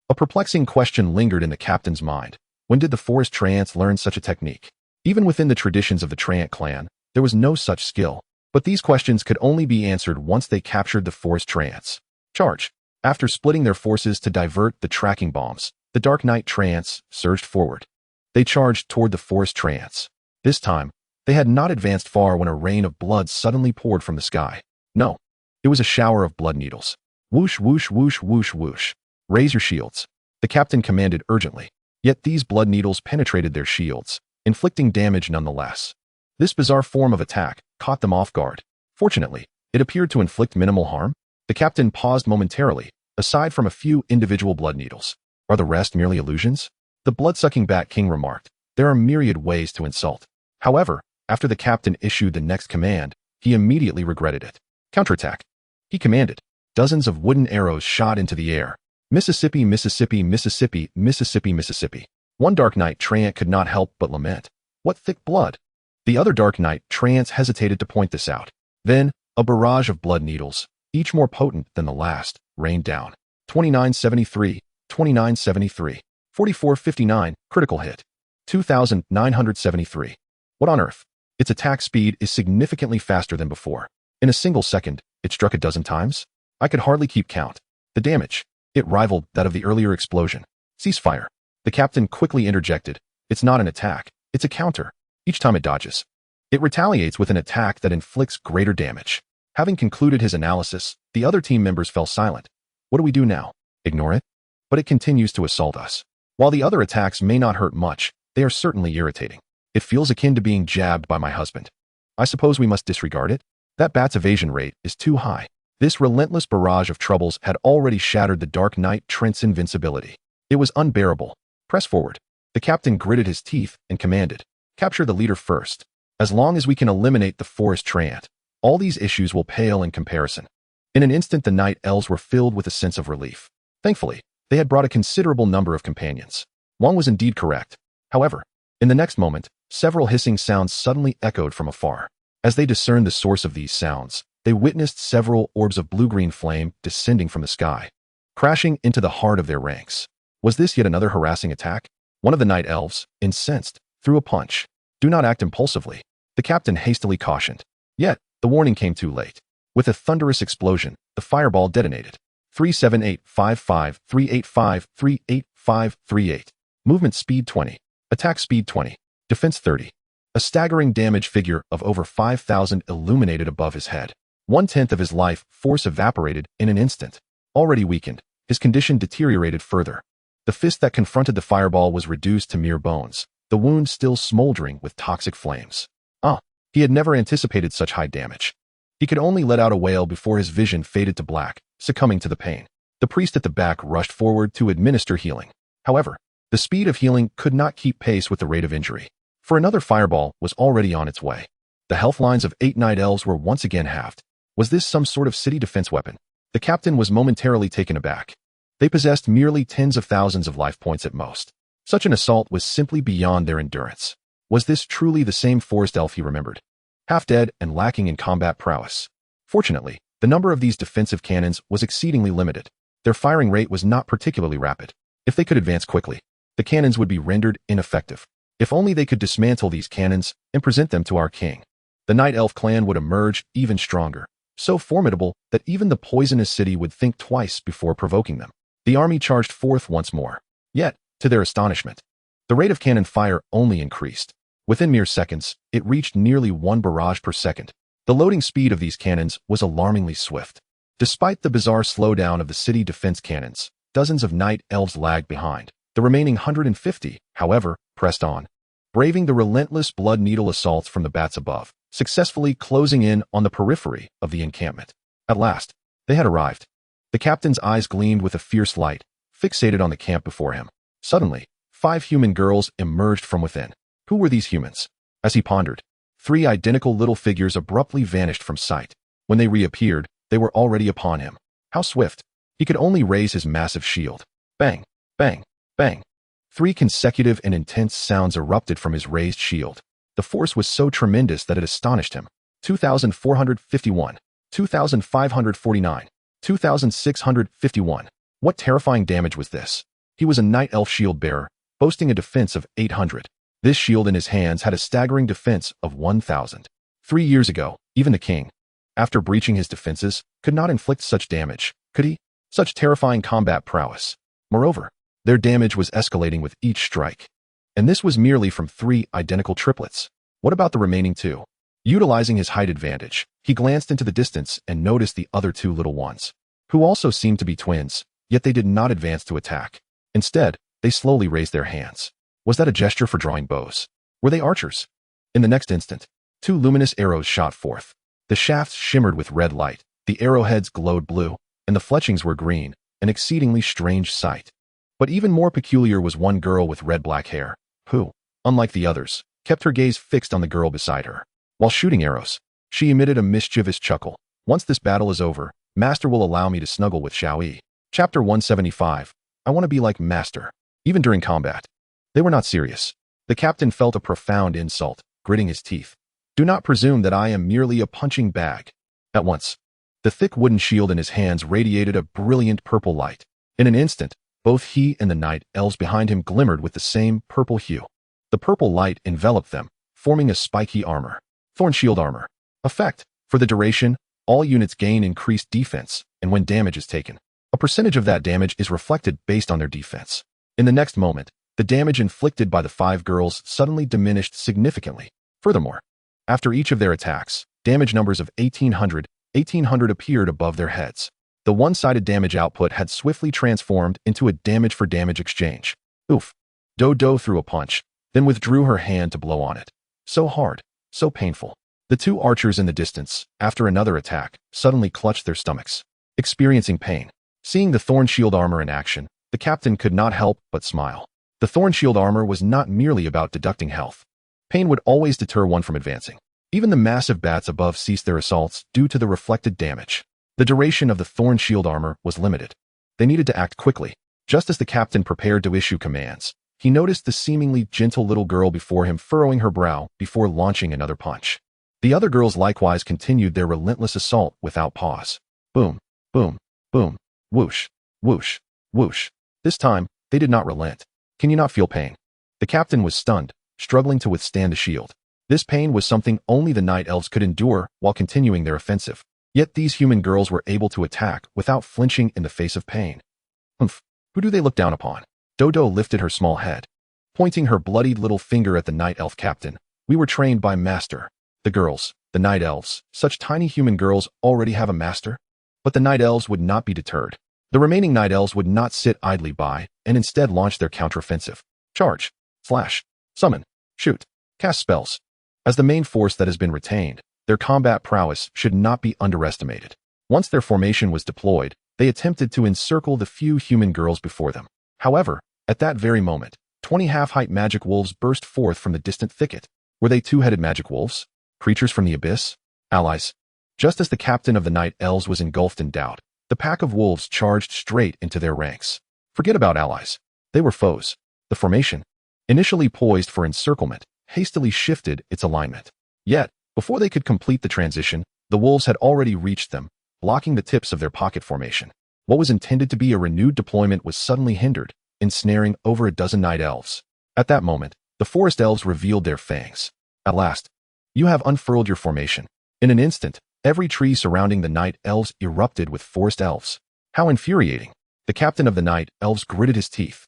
a perplexing question lingered in the captain's mind. When did the forest treants learn such a technique? Even within the traditions of the treant clan, there was no such skill. But these questions could only be answered once they captured the forest treants. Charge! After splitting their forces to divert the tracking bombs, the Dark Knight treants surged forward. They charged toward the forest treants. This time, they had not advanced far when a rain of blood suddenly poured from the sky. No, it was a shower of blood needles. Whoosh, whoosh, whoosh, whoosh, whoosh. Raise your shields, the captain commanded urgently. Yet these blood needles penetrated their shields, inflicting damage nonetheless. This bizarre form of attack caught them off guard. Fortunately, it appeared to inflict minimal harm. The captain paused momentarily, aside from a few individual blood needles. Are the rest merely illusions? The blood-sucking Bat King remarked. There are myriad ways to insult. However, after the captain issued the next command, he immediately regretted it. Counterattack. He commanded. Dozens of wooden arrows shot into the air. Mississippi, Mississippi, Mississippi, Mississippi, Mississippi. One Dark Knight treant could not help but lament. What thick blood! The other Dark Knight treants hesitated to point this out. Then, a barrage of blood needles, each more potent than the last, rained down. 2973, 2973, 4459, critical hit. 2973. What on earth? Its attack speed is significantly faster than before. In a single second, it struck a dozen times? I could hardly keep count. The damage, it rivaled that of the earlier explosion. Ceasefire. The captain quickly interjected. It's not an attack, it's a counter. Each time it dodges, it retaliates with an attack that inflicts greater damage. Having concluded his analysis, the other team members fell silent. What do we do now? Ignore it? But it continues to assault us. While the other attacks may not hurt much, they are certainly irritating. It feels akin to being jabbed by my husband. I suppose we must disregard it? That bat's evasion rate is too high. This relentless barrage of troubles had already shattered the Dark Knight treant's invincibility. It was unbearable. Press forward. The captain gritted his teeth and commanded. Capture the leader first. As long as we can eliminate the forest treant, all these issues will pale in comparison. In an instant, the night elves were filled with a sense of relief. Thankfully, they had brought a considerable number of companions. Wong was indeed correct. However, in the next moment, several hissing sounds suddenly echoed from afar. As they discerned the source of these sounds, they witnessed several orbs of blue-green flame descending from the sky, crashing into the heart of their ranks. Was this yet another harassing attack? One of the night elves, incensed, threw a punch. Do not act impulsively, the captain hastily cautioned. Yet, the warning came too late. With a thunderous explosion, the fireball detonated. 37855 385 38538. Movement speed 20. Attack speed 20. Defense 30. A staggering damage figure of over 5,000 illuminated above his head. 1/10 of his life force evaporated in an instant. Already weakened, his condition deteriorated further. The fist that confronted the fireball was reduced to mere bones, the wound still smoldering with toxic flames. He had never anticipated such high damage. He could only let out a wail before his vision faded to black, succumbing to the pain. The priest at the back rushed forward to administer healing. However, the speed of healing could not keep pace with the rate of injury, for another fireball was already on its way. The health lines of 8 night elves were once again halved. Was this some sort of city defense weapon? The captain was momentarily taken aback. They possessed merely tens of thousands of life points at most. Such an assault was simply beyond their endurance. Was this truly the same forest elf he remembered? Half dead and lacking in combat prowess. Fortunately, the number of these defensive cannons was exceedingly limited. Their firing rate was not particularly rapid. If they could advance quickly, the cannons would be rendered ineffective. If only they could dismantle these cannons and present them to our king. The Night Elf clan would emerge even stronger, so formidable that even the poisonous city would think twice before provoking them. The army charged forth once more. Yet, to their astonishment, the rate of cannon fire only increased. Within mere seconds, it reached nearly 1 barrage per second. The loading speed of these cannons was alarmingly swift. Despite the bizarre slowdown of the city defense cannons, dozens of night elves lagged behind. The remaining 150, however, pressed on, braving the relentless blood needle assaults from the bats above, successfully closing in on the periphery of the encampment. At last, they had arrived. The captain's eyes gleamed with a fierce light, fixated on the camp before him. Suddenly, 5 human girls emerged from within. Who were these humans? As he pondered, 3 identical little figures abruptly vanished from sight. When they reappeared, they were already upon him. How swift! He could only raise his massive shield. Bang! Bang! Bang! 3 consecutive and intense sounds erupted from his raised shield. The force was so tremendous that it astonished him. 2,451, 2,549, 2,651. What terrifying damage was this? He was a night elf shield bearer, boasting a defense of 800. This shield in his hands had a staggering defense of 1,000. 3 years ago, even the king, after breaching his defenses, could not inflict such damage, could he? Such terrifying combat prowess. Moreover, their damage was escalating with each strike. And this was merely from 3 identical triplets. What about the remaining 2? Utilizing his height advantage, he glanced into the distance and noticed the other 2 little ones, who also seemed to be twins, yet they did not advance to attack. Instead, they slowly raised their hands. Was that a gesture for drawing bows? Were they archers? In the next instant, 2 luminous arrows shot forth. The shafts shimmered with red light, the arrowheads glowed blue, and the fletchings were green, an exceedingly strange sight. But even more peculiar was one girl with red-black hair, who, unlike the others, kept her gaze fixed on the girl beside her. While shooting arrows, she emitted a mischievous chuckle. Once this battle is over, Master will allow me to snuggle with Xiaoyi. Chapter 175. I want to be like Master. Even during combat, they were not serious. The captain felt a profound insult, gritting his teeth. Do not presume that I am merely a punching bag. At once, the thick wooden shield in his hands radiated a brilliant purple light. In an instant, both he and the night elves behind him glimmered with the same purple hue. The purple light enveloped them, forming a spiky armor. Thorn shield armor. Effect. For the duration, all units gain increased defense, and when damage is taken, a percentage of that damage is reflected based on their defense. In the next moment, the damage inflicted by the 5 girls suddenly diminished significantly. Furthermore, after each of their attacks, damage numbers of 1,800 appeared above their heads. The one-sided damage output had swiftly transformed into a damage-for-damage exchange. Oof. Do threw a punch, then withdrew her hand to blow on it. So hard, so painful. The 2 archers in the distance, after another attack, suddenly clutched their stomachs, experiencing pain. Seeing the thorn shield armor in action, the captain could not help but smile. The thorn shield armor was not merely about deducting health. Pain would always deter one from advancing. Even the massive bats above ceased their assaults due to the reflected damage. The duration of the thorn shield armor was limited. They needed to act quickly. Just as the captain prepared to issue commands, he noticed the seemingly gentle little girl before him furrowing her brow before launching another punch. The other girls likewise continued their relentless assault without pause. Boom, boom, boom, whoosh, whoosh, whoosh. This time, they did not relent. Can you not feel pain? The captain was stunned, struggling to withstand the shield. This pain was something only the night elves could endure while continuing their offensive. Yet these human girls were able to attack without flinching in the face of pain. Humph, who do they look down upon? Dodo lifted her small head, pointing her bloodied little finger at the night elf captain. We were trained by Master. The girls, the night elves, such tiny human girls already have a master? But the night elves would not be deterred. The remaining night elves would not sit idly by, and instead launch their counteroffensive. Charge, slash, summon, shoot, cast spells. As the main force that has been retained, their combat prowess should not be underestimated. Once their formation was deployed, they attempted to encircle the few human girls before them. However, at that very moment, 20 half-height magic wolves burst forth from the distant thicket. Were they 2-headed magic wolves? Creatures from the abyss? Allies? Just as the captain of the Night Elves was engulfed in doubt, the pack of wolves charged straight into their ranks. Forget about allies. They were foes. The formation, initially poised for encirclement, hastily shifted its alignment. Yet, before they could complete the transition, the wolves had already reached them, blocking the tips of their pocket formation. What was intended to be a renewed deployment was suddenly hindered, ensnaring over a dozen Night Elves. At that moment, the Forest Elves revealed their fangs. At last, you have unfurled your formation. In an instant, every tree surrounding the Night Elves erupted with Forest Elves. How infuriating! The captain of the Night Elves gritted his teeth.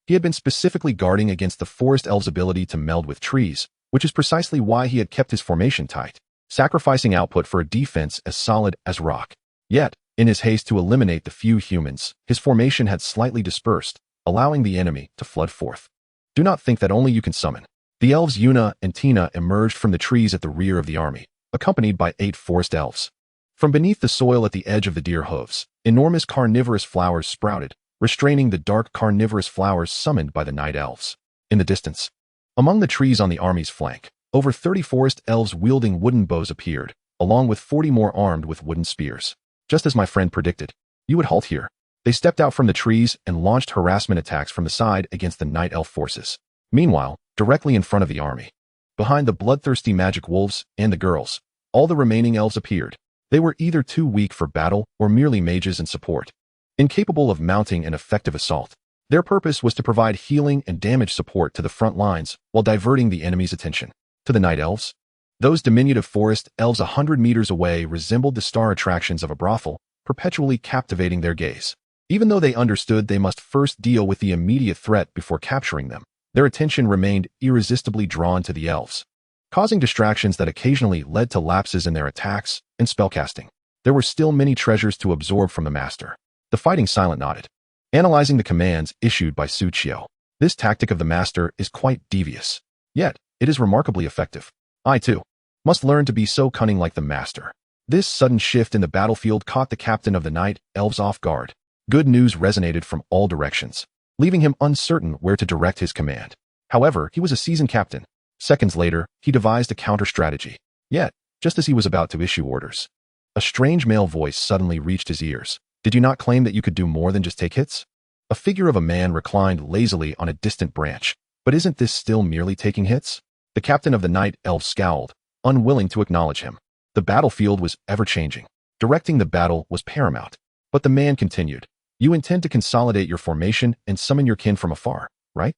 He had been specifically guarding against the Forest Elves' ability to meld with trees, which is precisely why he had kept his formation tight, sacrificing output for a defense as solid as rock. Yet, in his haste to eliminate the few humans, his formation had slightly dispersed, allowing the enemy to flood forth. Do not think that only you can summon. The elves Yuna and Tina emerged from the trees at the rear of the army, accompanied by 8 Forest Elves. From beneath the soil at the edge of the deer hooves, enormous carnivorous flowers sprouted, restraining the dark carnivorous flowers summoned by the Night Elves. In the distance, among the trees on the army's flank, over 30 Forest Elves wielding wooden bows appeared, along with 40 more armed with wooden spears. Just as my friend predicted, you would halt here. They stepped out from the trees and launched harassment attacks from the side against the Night Elf forces. Meanwhile, directly in front of the army, behind the bloodthirsty magic wolves and the girls, all the remaining elves appeared. They were either too weak for battle or merely mages in support, incapable of mounting an effective assault. Their purpose was to provide healing and damage support to the front lines while diverting the enemy's attention. To the Night Elves, those diminutive forest elves 100 meters away resembled the star attractions of a brothel, perpetually captivating their gaze. Even though they understood they must first deal with the immediate threat before capturing them, their attention remained irresistibly drawn to the elves, causing distractions that occasionally led to lapses in their attacks and spellcasting. There were still many treasures to absorb from the master. The fighting silent nodded, analyzing the commands issued by Su Qiu. This tactic of the master is quite devious, yet it is remarkably effective. I, too, must learn to be so cunning like the master. This sudden shift in the battlefield caught the captain of the Night Elves off guard. Good news resonated from all directions, leaving him uncertain where to direct his command. However, he was a seasoned captain. Seconds later, he devised a counter-strategy. Yet, just as he was about to issue orders, a strange male voice suddenly reached his ears. Did you not claim that you could do more than just take hits? A figure of a man reclined lazily on a distant branch. But isn't this still merely taking hits? The captain of the Night Elves scowled, unwilling to acknowledge him. The battlefield was ever-changing. Directing the battle was paramount. But the man continued. You intend to consolidate your formation and summon your kin from afar, right?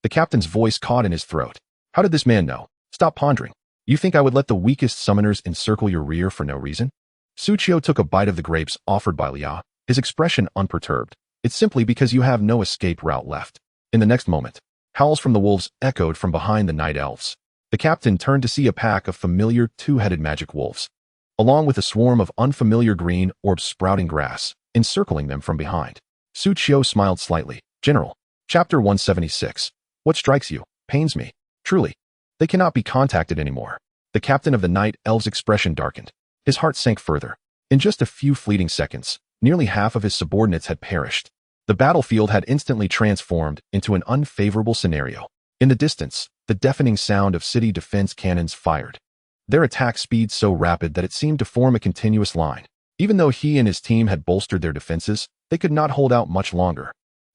The captain's voice caught in his throat. How did this man know? Stop pondering. You think I would let the weakest summoners encircle your rear for no reason? Su Qiu took a bite of the grapes offered by Lia, his expression unperturbed. It's simply because you have no escape route left. In the next moment, howls from the wolves echoed from behind the Night Elves. The captain turned to see a pack of familiar two-headed magic wolves, along with a swarm of unfamiliar green orbs sprouting grass, encircling them from behind. Su Qiu smiled slightly. General, Chapter 176. What strikes you pains me. Truly, they cannot be contacted anymore. The captain of the Night Elves' expression darkened. His heart sank further. In just a few fleeting seconds, nearly half of his subordinates had perished. The battlefield had instantly transformed into an unfavorable scenario. In the distance, the deafening sound of city defense cannons fired, their attack speed so rapid that it seemed to form a continuous line. Even though he and his team had bolstered their defenses, they could not hold out much longer.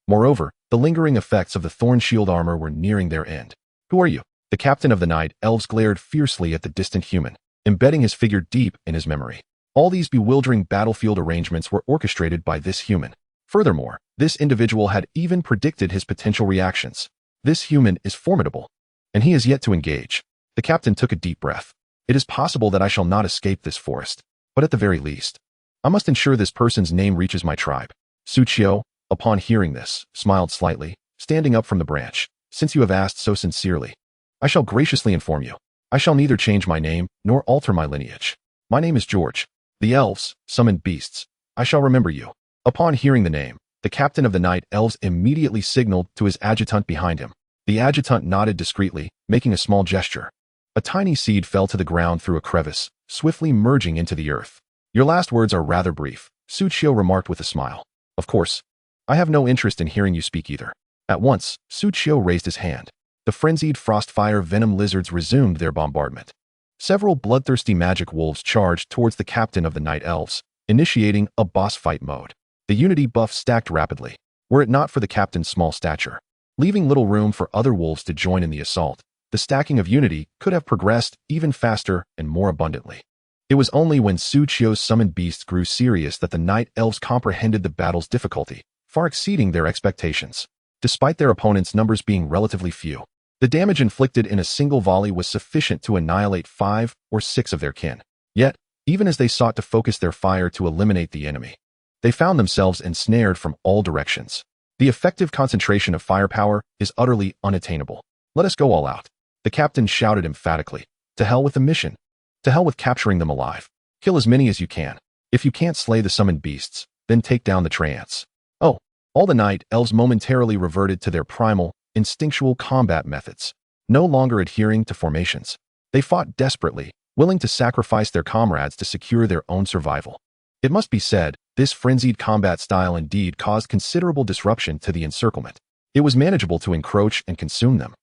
Moreover, the lingering effects of the thorn shield armor were nearing their end. Who are you? The captain of the Night Elves glared fiercely at the distant human, embedding his figure deep in his memory. All these bewildering battlefield arrangements were orchestrated by this human. Furthermore, this individual had even predicted his potential reactions. This human is formidable, and he is yet to engage. The captain took a deep breath. It is possible that I shall not escape this forest, but at the very least, I must ensure this person's name reaches my tribe. Su Qiu, upon hearing this, smiled slightly, standing up from the branch. Since you have asked so sincerely, I shall graciously inform you. I shall neither change my name nor alter my lineage. My name is George. The elves summoned beasts. I shall remember you. Upon hearing the name, the captain of the Night Elves immediately signaled to his adjutant behind him. The adjutant nodded discreetly, making a small gesture. A tiny seed fell to the ground through a crevice, swiftly merging into the earth. Your last words are rather brief, Su Qiu remarked with a smile. Of course, I have no interest in hearing you speak either. At once, Su Qiu raised his hand. The frenzied frostfire venom lizards resumed their bombardment. Several bloodthirsty magic wolves charged towards the captain of the Night Elves, initiating a boss fight mode. The unity buff stacked rapidly, were it not for the captain's small stature. Leaving little room for other wolves to join in the assault, the stacking of unity could have progressed even faster and more abundantly. It was only when Suchio's summoned beasts grew serious that the Night Elves comprehended the battle's difficulty, far exceeding their expectations. Despite their opponents' numbers being relatively few, the damage inflicted in a single volley was sufficient to annihilate 5 or 6 of their kin. Yet, even as they sought to focus their fire to eliminate the enemy, they found themselves ensnared from all directions. The effective concentration of firepower is utterly unattainable. Let us go all out, the captain shouted emphatically. To hell with the mission. To hell with capturing them alive. Kill as many as you can. If you can't slay the summoned beasts, then take down the treants. Oh, all the Night Elves momentarily reverted to their primal, instinctual combat methods, no longer adhering to formations. They fought desperately, willing to sacrifice their comrades to secure their own survival. It must be said, this frenzied combat style indeed caused considerable disruption to the encirclement. It was manageable to encroach and consume them.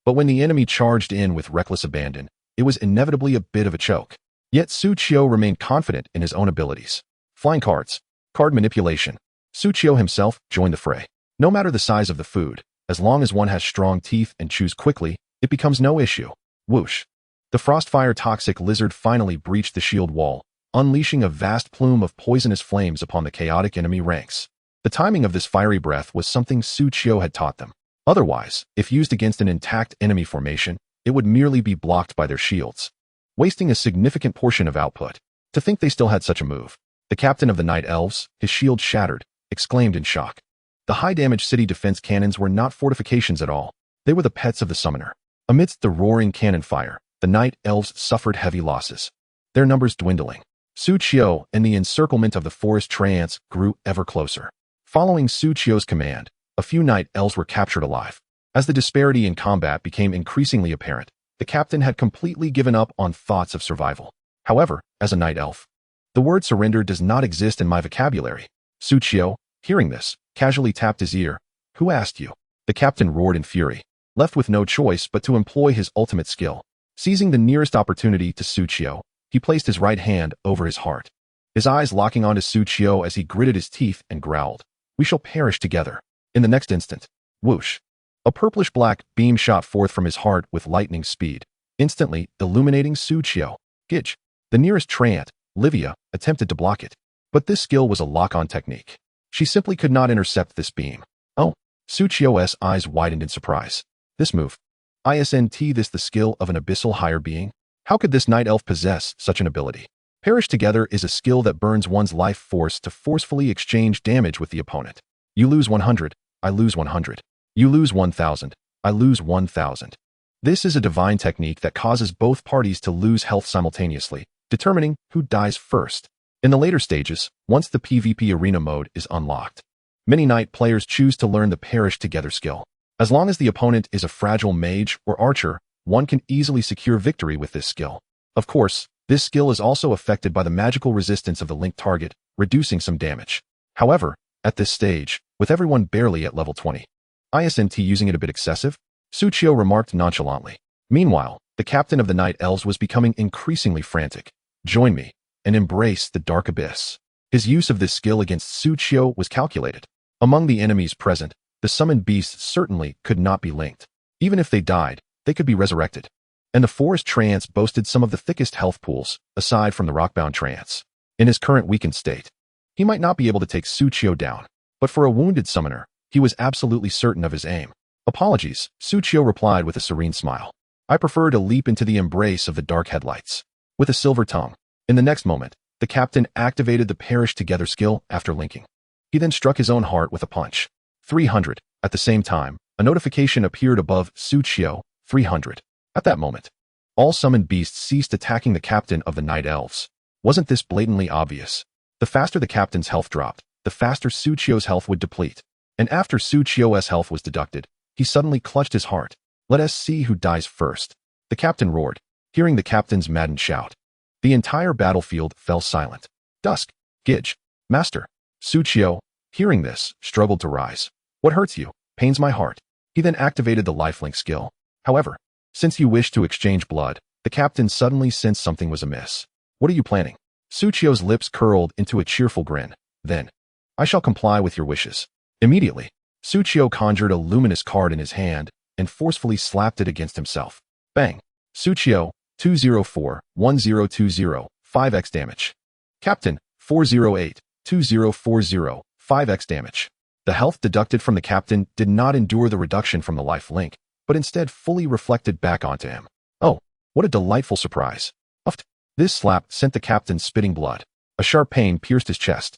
But when the enemy charged in with reckless abandon, it was inevitably a bit of a choke. Yet Suchio remained confident in his own abilities. Flying cards, card manipulation. Suchio himself joined the fray. No matter the size of the food, as long as one has strong teeth and chews quickly, it becomes no issue. Whoosh. The Frostfire toxic lizard finally breached the shield wall, unleashing a vast plume of poisonous flames upon the chaotic enemy ranks. The timing of this fiery breath was something Suchio had taught them. Otherwise, if used against an intact enemy formation, it would merely be blocked by their shields, wasting a significant portion of output. To think they still had such a move. The captain of the Night Elves, his shield shattered, exclaimed in shock. The high-damage city defense cannons were not fortifications at all. They were the pets of the summoner. Amidst the roaring cannon fire, the Night Elves suffered heavy losses, their numbers dwindling. Suchio and the encirclement of the forest treants grew ever closer. Following Suchio's command, a few Night Elves were captured alive. As the disparity in combat became increasingly apparent, the captain had completely given up on thoughts of survival. However, as a Night Elf, the word surrender does not exist in my vocabulary. Suchio, hearing this, casually tapped his ear. Who asked you? The captain roared in fury, left with no choice but to employ his ultimate skill. Seizing the nearest opportunity to Suchio, he placed his right hand over his heart, his eyes locking onto Suchio as he gritted his teeth and growled. We shall perish together. In the next instant, whoosh. A purplish-black beam shot forth from his heart with lightning speed, instantly illuminating Suchio. Gidge. The nearest treant, Livia, attempted to block it, but this skill was a lock-on technique. She simply could not intercept this beam. Oh, Suchio's eyes widened in surprise. This move. Isn't this the skill of an abyssal higher being? How could this Night Elf possess such an ability? Perish together is a skill that burns one's life force to forcefully exchange damage with the opponent. You lose 100, I lose 100. You lose 1,000, I lose 1,000. This is a divine technique that causes both parties to lose health simultaneously, determining who dies first. In the later stages, once the PvP arena mode is unlocked, many Knight players choose to learn the Perish Together skill. As long as the opponent is a fragile mage or archer, one can easily secure victory with this skill. Of course, this skill is also affected by the magical resistance of the linked target, reducing some damage. However, at this stage, with everyone barely at level 20, isn't using it a bit excessive? Suchio remarked nonchalantly. Meanwhile, the captain of the Night Elves was becoming increasingly frantic. Join me, and embrace the dark abyss. His use of this skill against Suchio was calculated. Among the enemies present, the summoned beasts certainly could not be linked. Even if they died, they could be resurrected. And the forest treants boasted some of the thickest health pools, aside from the rockbound treants. In his current weakened state, he might not be able to take Suchio down, but for a wounded summoner, he was absolutely certain of his aim. Apologies, Suchio replied with a serene smile. I prefer to leap into the embrace of the dark headlights. With a silver tongue. In the next moment, the captain activated the Perish Together skill after linking. He then struck his own heart with a punch. 300. At the same time, a notification appeared above Suchio, 300. At that moment, all summoned beasts ceased attacking the captain of the Night Elves. Wasn't this blatantly obvious? The faster the captain's health dropped, the faster Suchio's health would deplete. And after Suchio's health was deducted, he suddenly clutched his heart. Let us see who dies first. The captain roared, hearing the captain's maddened shout. The entire battlefield fell silent. Dusk. Gidge. Master. Suchio, hearing this, struggled to rise. What hurts you? Pains my heart. He then activated the lifelink skill. However, since you wish to exchange blood, The captain suddenly sensed something was amiss. What are you planning? Suchio's lips curled into a cheerful grin. Then, I shall comply with your wishes. Immediately, Suchio conjured a luminous card in his hand and forcefully slapped it against himself. Bang! Suchio, 204-1020, 5x damage. Captain, 408-2040, 5x damage. The health deducted from the captain did not endure the reduction from the life link, but instead fully reflected back onto him. Oh, what a delightful surprise. Uffed. This slap sent the captain spitting blood. A sharp pain pierced his chest.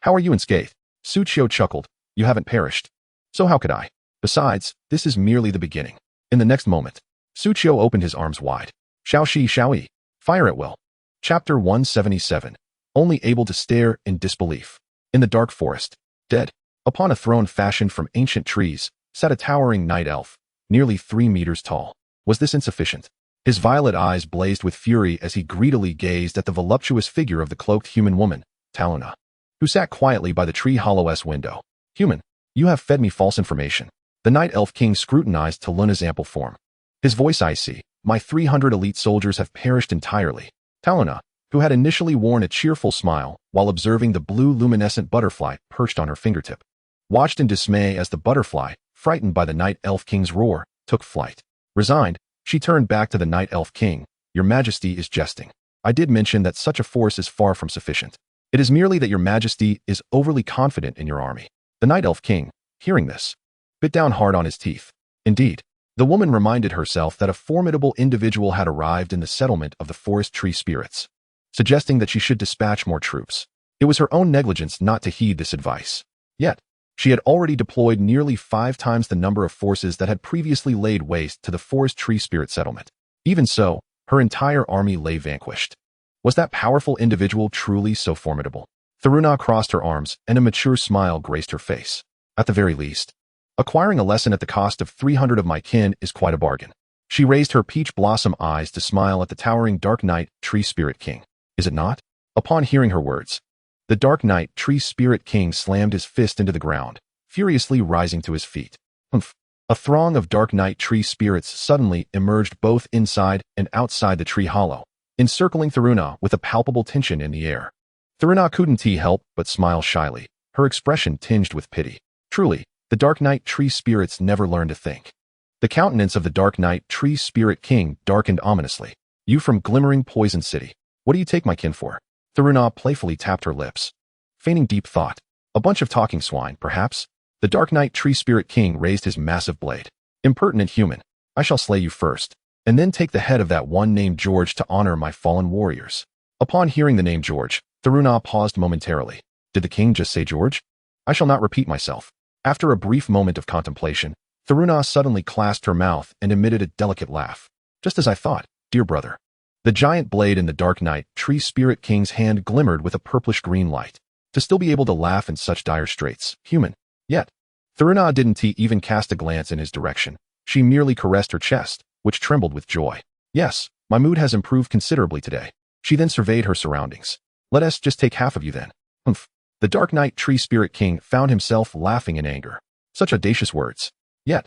How are you unscathed? Suchio chuckled. You haven't perished. So how could I? Besides, this is merely the beginning. In the next moment, Suchio opened his arms wide. Xiaoshi Xiaoyi. Fire at will. Chapter 177. Only able to stare in disbelief. In the dark forest, dead, upon a throne fashioned from ancient trees, sat a towering night elf, nearly 3 meters tall. Was this insufficient? His violet eyes blazed with fury as he greedily gazed at the voluptuous figure of the cloaked human woman, Taluna, who sat quietly by the tree hollow's window. Human, you have fed me false information. The night elf king scrutinized Taluna's ample form. His voice icy. My 300 elite soldiers have perished entirely. Taluna, who had initially worn a cheerful smile while observing the blue luminescent butterfly perched on her fingertip, watched in dismay as the butterfly, frightened by the night elf king's roar, took flight. Resigned, she turned back to the night elf king. Your majesty is jesting. I did mention that such a force is far from sufficient. It is merely that your majesty is overly confident in your army. The night elf king, hearing this, bit down hard on his teeth. Indeed, the woman reminded herself that a formidable individual had arrived in the settlement of the forest tree spirits, suggesting that she should dispatch more troops. It was her own negligence not to heed this advice. Yet, she had already deployed nearly 5 times the number of forces that had previously laid waste to the forest tree spirit settlement. Even so, her entire army lay vanquished. Was that powerful individual truly so formidable? Tharuna crossed her arms, and a mature smile graced her face. At the very least, acquiring a lesson at the cost of 300 of my kin is quite a bargain. She raised her peach blossom eyes to smile at the towering Dark Knight Tree Spirit King. Is it not? Upon hearing her words, the Dark Knight Tree Spirit King slammed his fist into the ground, furiously rising to his feet. Humph. A throng of Dark Knight Tree spirits suddenly emerged both inside and outside the tree hollow, encircling Tharuna with a palpable tension in the air. Tharuna couldn't help but smile shyly, her expression tinged with pity. Truly, the Dark Knight Tree spirits never learn to think. The countenance of the Dark Knight Tree Spirit King darkened ominously. You from glimmering Poison City. What do you take my kin for? Tharuna playfully tapped her lips, feigning deep thought. A bunch of talking swine, perhaps? The Dark Knight Tree Spirit King raised his massive blade. Impertinent human, I shall slay you first, and then take the head of that one named George to honor my fallen warriors. Upon hearing the name George, Tharuna paused momentarily. Did the king just say George? I shall not repeat myself. After a brief moment of contemplation, Tharuna suddenly clasped her mouth and emitted a delicate laugh. Just as I thought, dear brother. The giant blade in the Dark Knight Tree Spirit King's hand glimmered with a purplish-green light. To still be able to laugh in such dire straits, human. Yet, Tharuna didn't even cast a glance in his direction. She merely caressed her chest, which trembled with joy. Yes, my mood has improved considerably today. She then surveyed her surroundings. Let us just take half of you then. Humph. The Dark Knight Tree Spirit King found himself laughing in anger. Such audacious words. Yet,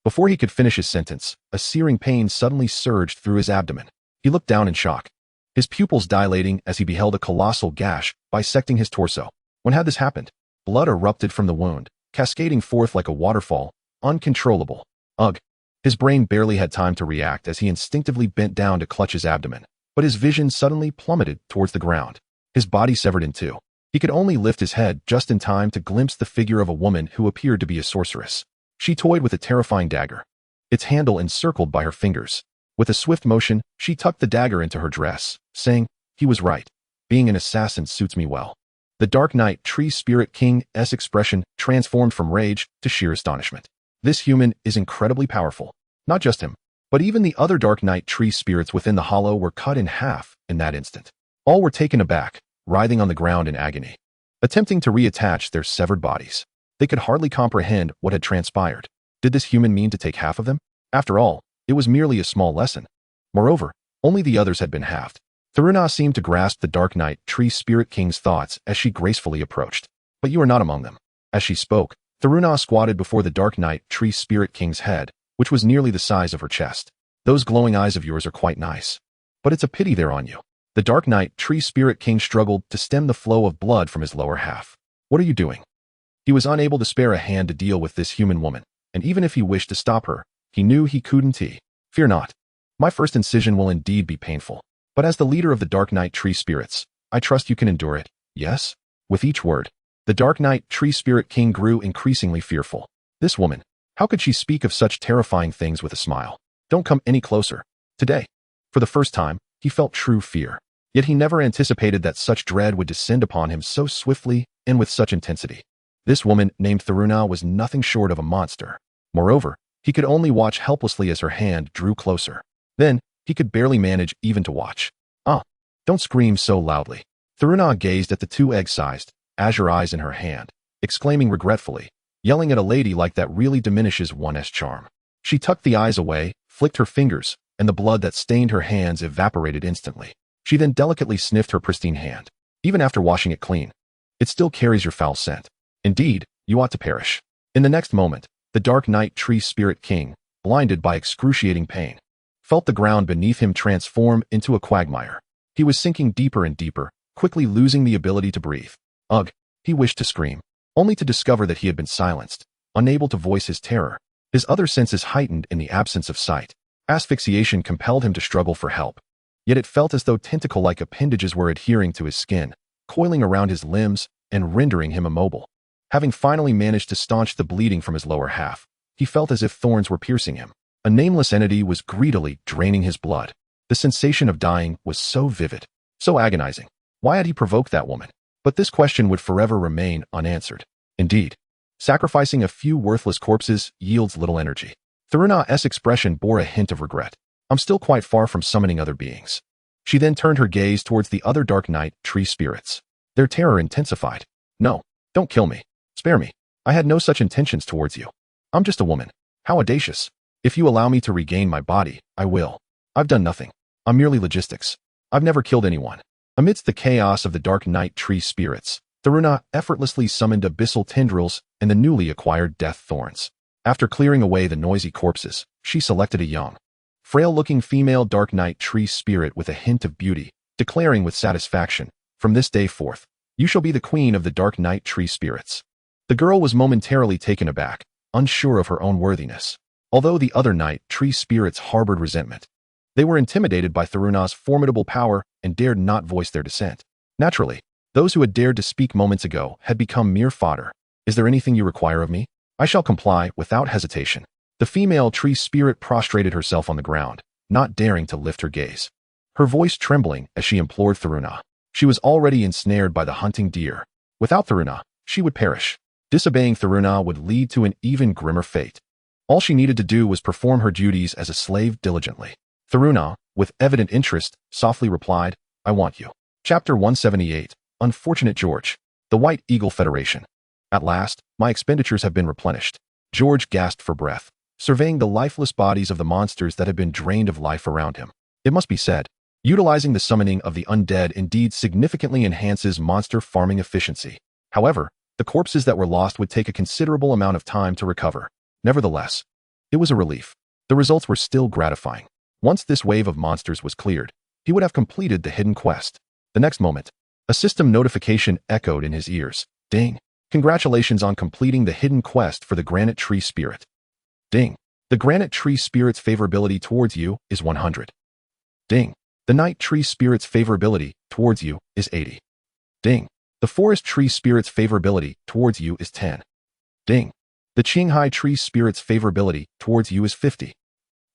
before he could finish his sentence, a searing pain suddenly surged through his abdomen. He looked down in shock, his pupils dilating as he beheld a colossal gash bisecting his torso. When had this happened? Blood erupted from the wound, cascading forth like a waterfall, uncontrollable. Ugh. His brain barely had time to react as he instinctively bent down to clutch his abdomen, but his vision suddenly plummeted towards the ground. His body severed in two. He could only lift his head just in time to glimpse the figure of a woman who appeared to be a sorceress. She toyed with a terrifying dagger, its handle encircled by her fingers. With a swift motion, she tucked the dagger into her dress, saying, he was right. Being an assassin suits me well. The Dark Knight Tree Spirit King's expression transformed from rage to sheer astonishment. This human is incredibly powerful. Not just him, but even the other Dark Knight Tree spirits within the hollow were cut in half in that instant. All were taken aback, writhing on the ground in agony, attempting to reattach their severed bodies. They could hardly comprehend what had transpired. Did this human mean to take half of them? After all, it was merely a small lesson. Moreover, only the others had been halved. Tharuna seemed to grasp the Dark Knight Tree Spirit King's thoughts as she gracefully approached. But you are not among them. As she spoke, Tharuna squatted before the Dark Knight Tree Spirit King's head, which was nearly the size of her chest. Those glowing eyes of yours are quite nice. But it's a pity they're on you. The Dark Knight Tree Spirit King struggled to stem the flow of blood from his lower half. What are you doing? He was unable to spare a hand to deal with this human woman, and even if he wished to stop her, he knew he couldn't. Fear not. My first incision will indeed be painful. But as the leader of the Dark Knight Tree Spirits, I trust you can endure it, yes? With each word, the Dark Knight Tree Spirit King grew increasingly fearful. This woman, how could she speak of such terrifying things with a smile? Don't come any closer. Today, for the first time, he felt true fear. Yet he never anticipated that such dread would descend upon him so swiftly and with such intensity. This woman, named Tharuna, was nothing short of a monster. Moreover, he could only watch helplessly as her hand drew closer. Then, he could barely manage even to watch. Don't scream so loudly. Tharuna gazed at the two egg-sized, azure eyes in her hand, exclaiming regretfully, yelling at a lady like that really diminishes one's charm. She tucked the eyes away, flicked her fingers, and the blood that stained her hands evaporated instantly. She then delicately sniffed her pristine hand. Even after washing it clean, it still carries your foul scent. Indeed, you ought to perish. In the next moment, the Dark Knight Tree Spirit King, blinded by excruciating pain, felt the ground beneath him transform into a quagmire. He was sinking deeper and deeper, quickly losing the ability to breathe. Ugh, he wished to scream, only to discover that he had been silenced, unable to voice his terror. His other senses heightened in the absence of sight. Asphyxiation compelled him to struggle for help. Yet it felt as though tentacle-like appendages were adhering to his skin, coiling around his limbs and rendering him immobile. Having finally managed to staunch the bleeding from his lower half, he felt as if thorns were piercing him. A nameless entity was greedily draining his blood. The sensation of dying was so vivid, so agonizing. Why had he provoked that woman? But this question would forever remain unanswered. Indeed, sacrificing a few worthless corpses yields little energy. Tharuna's expression bore a hint of regret. I'm still quite far from summoning other beings. She then turned her gaze towards the other Dark Knight Tree Spirits. Their terror intensified. No, don't kill me. Spare me. I had no such intentions towards you. I'm just a woman. How audacious. If you allow me to regain my body, I will. I've done nothing. I'm merely logistics. I've never killed anyone. Amidst the chaos of the Dark Knight Tree Spirits, Tharuna effortlessly summoned abyssal tendrils and the newly acquired death thorns. After clearing away the noisy corpses, she selected a young, frail-looking female Dark Knight Tree Spirit with a hint of beauty, declaring with satisfaction, "From this day forth, you shall be the queen of the Dark Knight Tree Spirits." The girl was momentarily taken aback, unsure of her own worthiness. Although the other Knight Tree Spirits harbored resentment, they were intimidated by Tharuna's formidable power and dared not voice their dissent. Naturally, those who had dared to speak moments ago had become mere fodder. Is there anything you require of me? I shall comply without hesitation. The female Tree Spirit prostrated herself on the ground, not daring to lift her gaze. Her voice trembling as she implored Tharuna. She was already ensnared by the hunting deer. Without Tharuna, she would perish. Disobeying Tharuna would lead to an even grimmer fate. All she needed to do was perform her duties as a slave diligently. Tharuna, with evident interest, softly replied, "I want you." Chapter 178, Unfortunate George. The White Eagle Federation. At last, my expenditures have been replenished. George gasped for breath, surveying the lifeless bodies of the monsters that had been drained of life around him. It must be said, utilizing the summoning of the undead indeed significantly enhances monster farming efficiency. However, the corpses that were lost would take a considerable amount of time to recover. Nevertheless, it was a relief. The results were still gratifying. Once this wave of monsters was cleared, he would have completed the hidden quest. The next moment, a system notification echoed in his ears. Ding. Congratulations on completing the hidden quest for the Granite Tree Spirit. Ding. The Granite Tree Spirit's favorability towards you is 100. Ding. The Night Tree Spirit's favorability towards you is 80. Ding. The Forest Tree Spirit's favorability towards you is 10. Ding. The Qinghai Tree Spirit's favorability towards you is 50.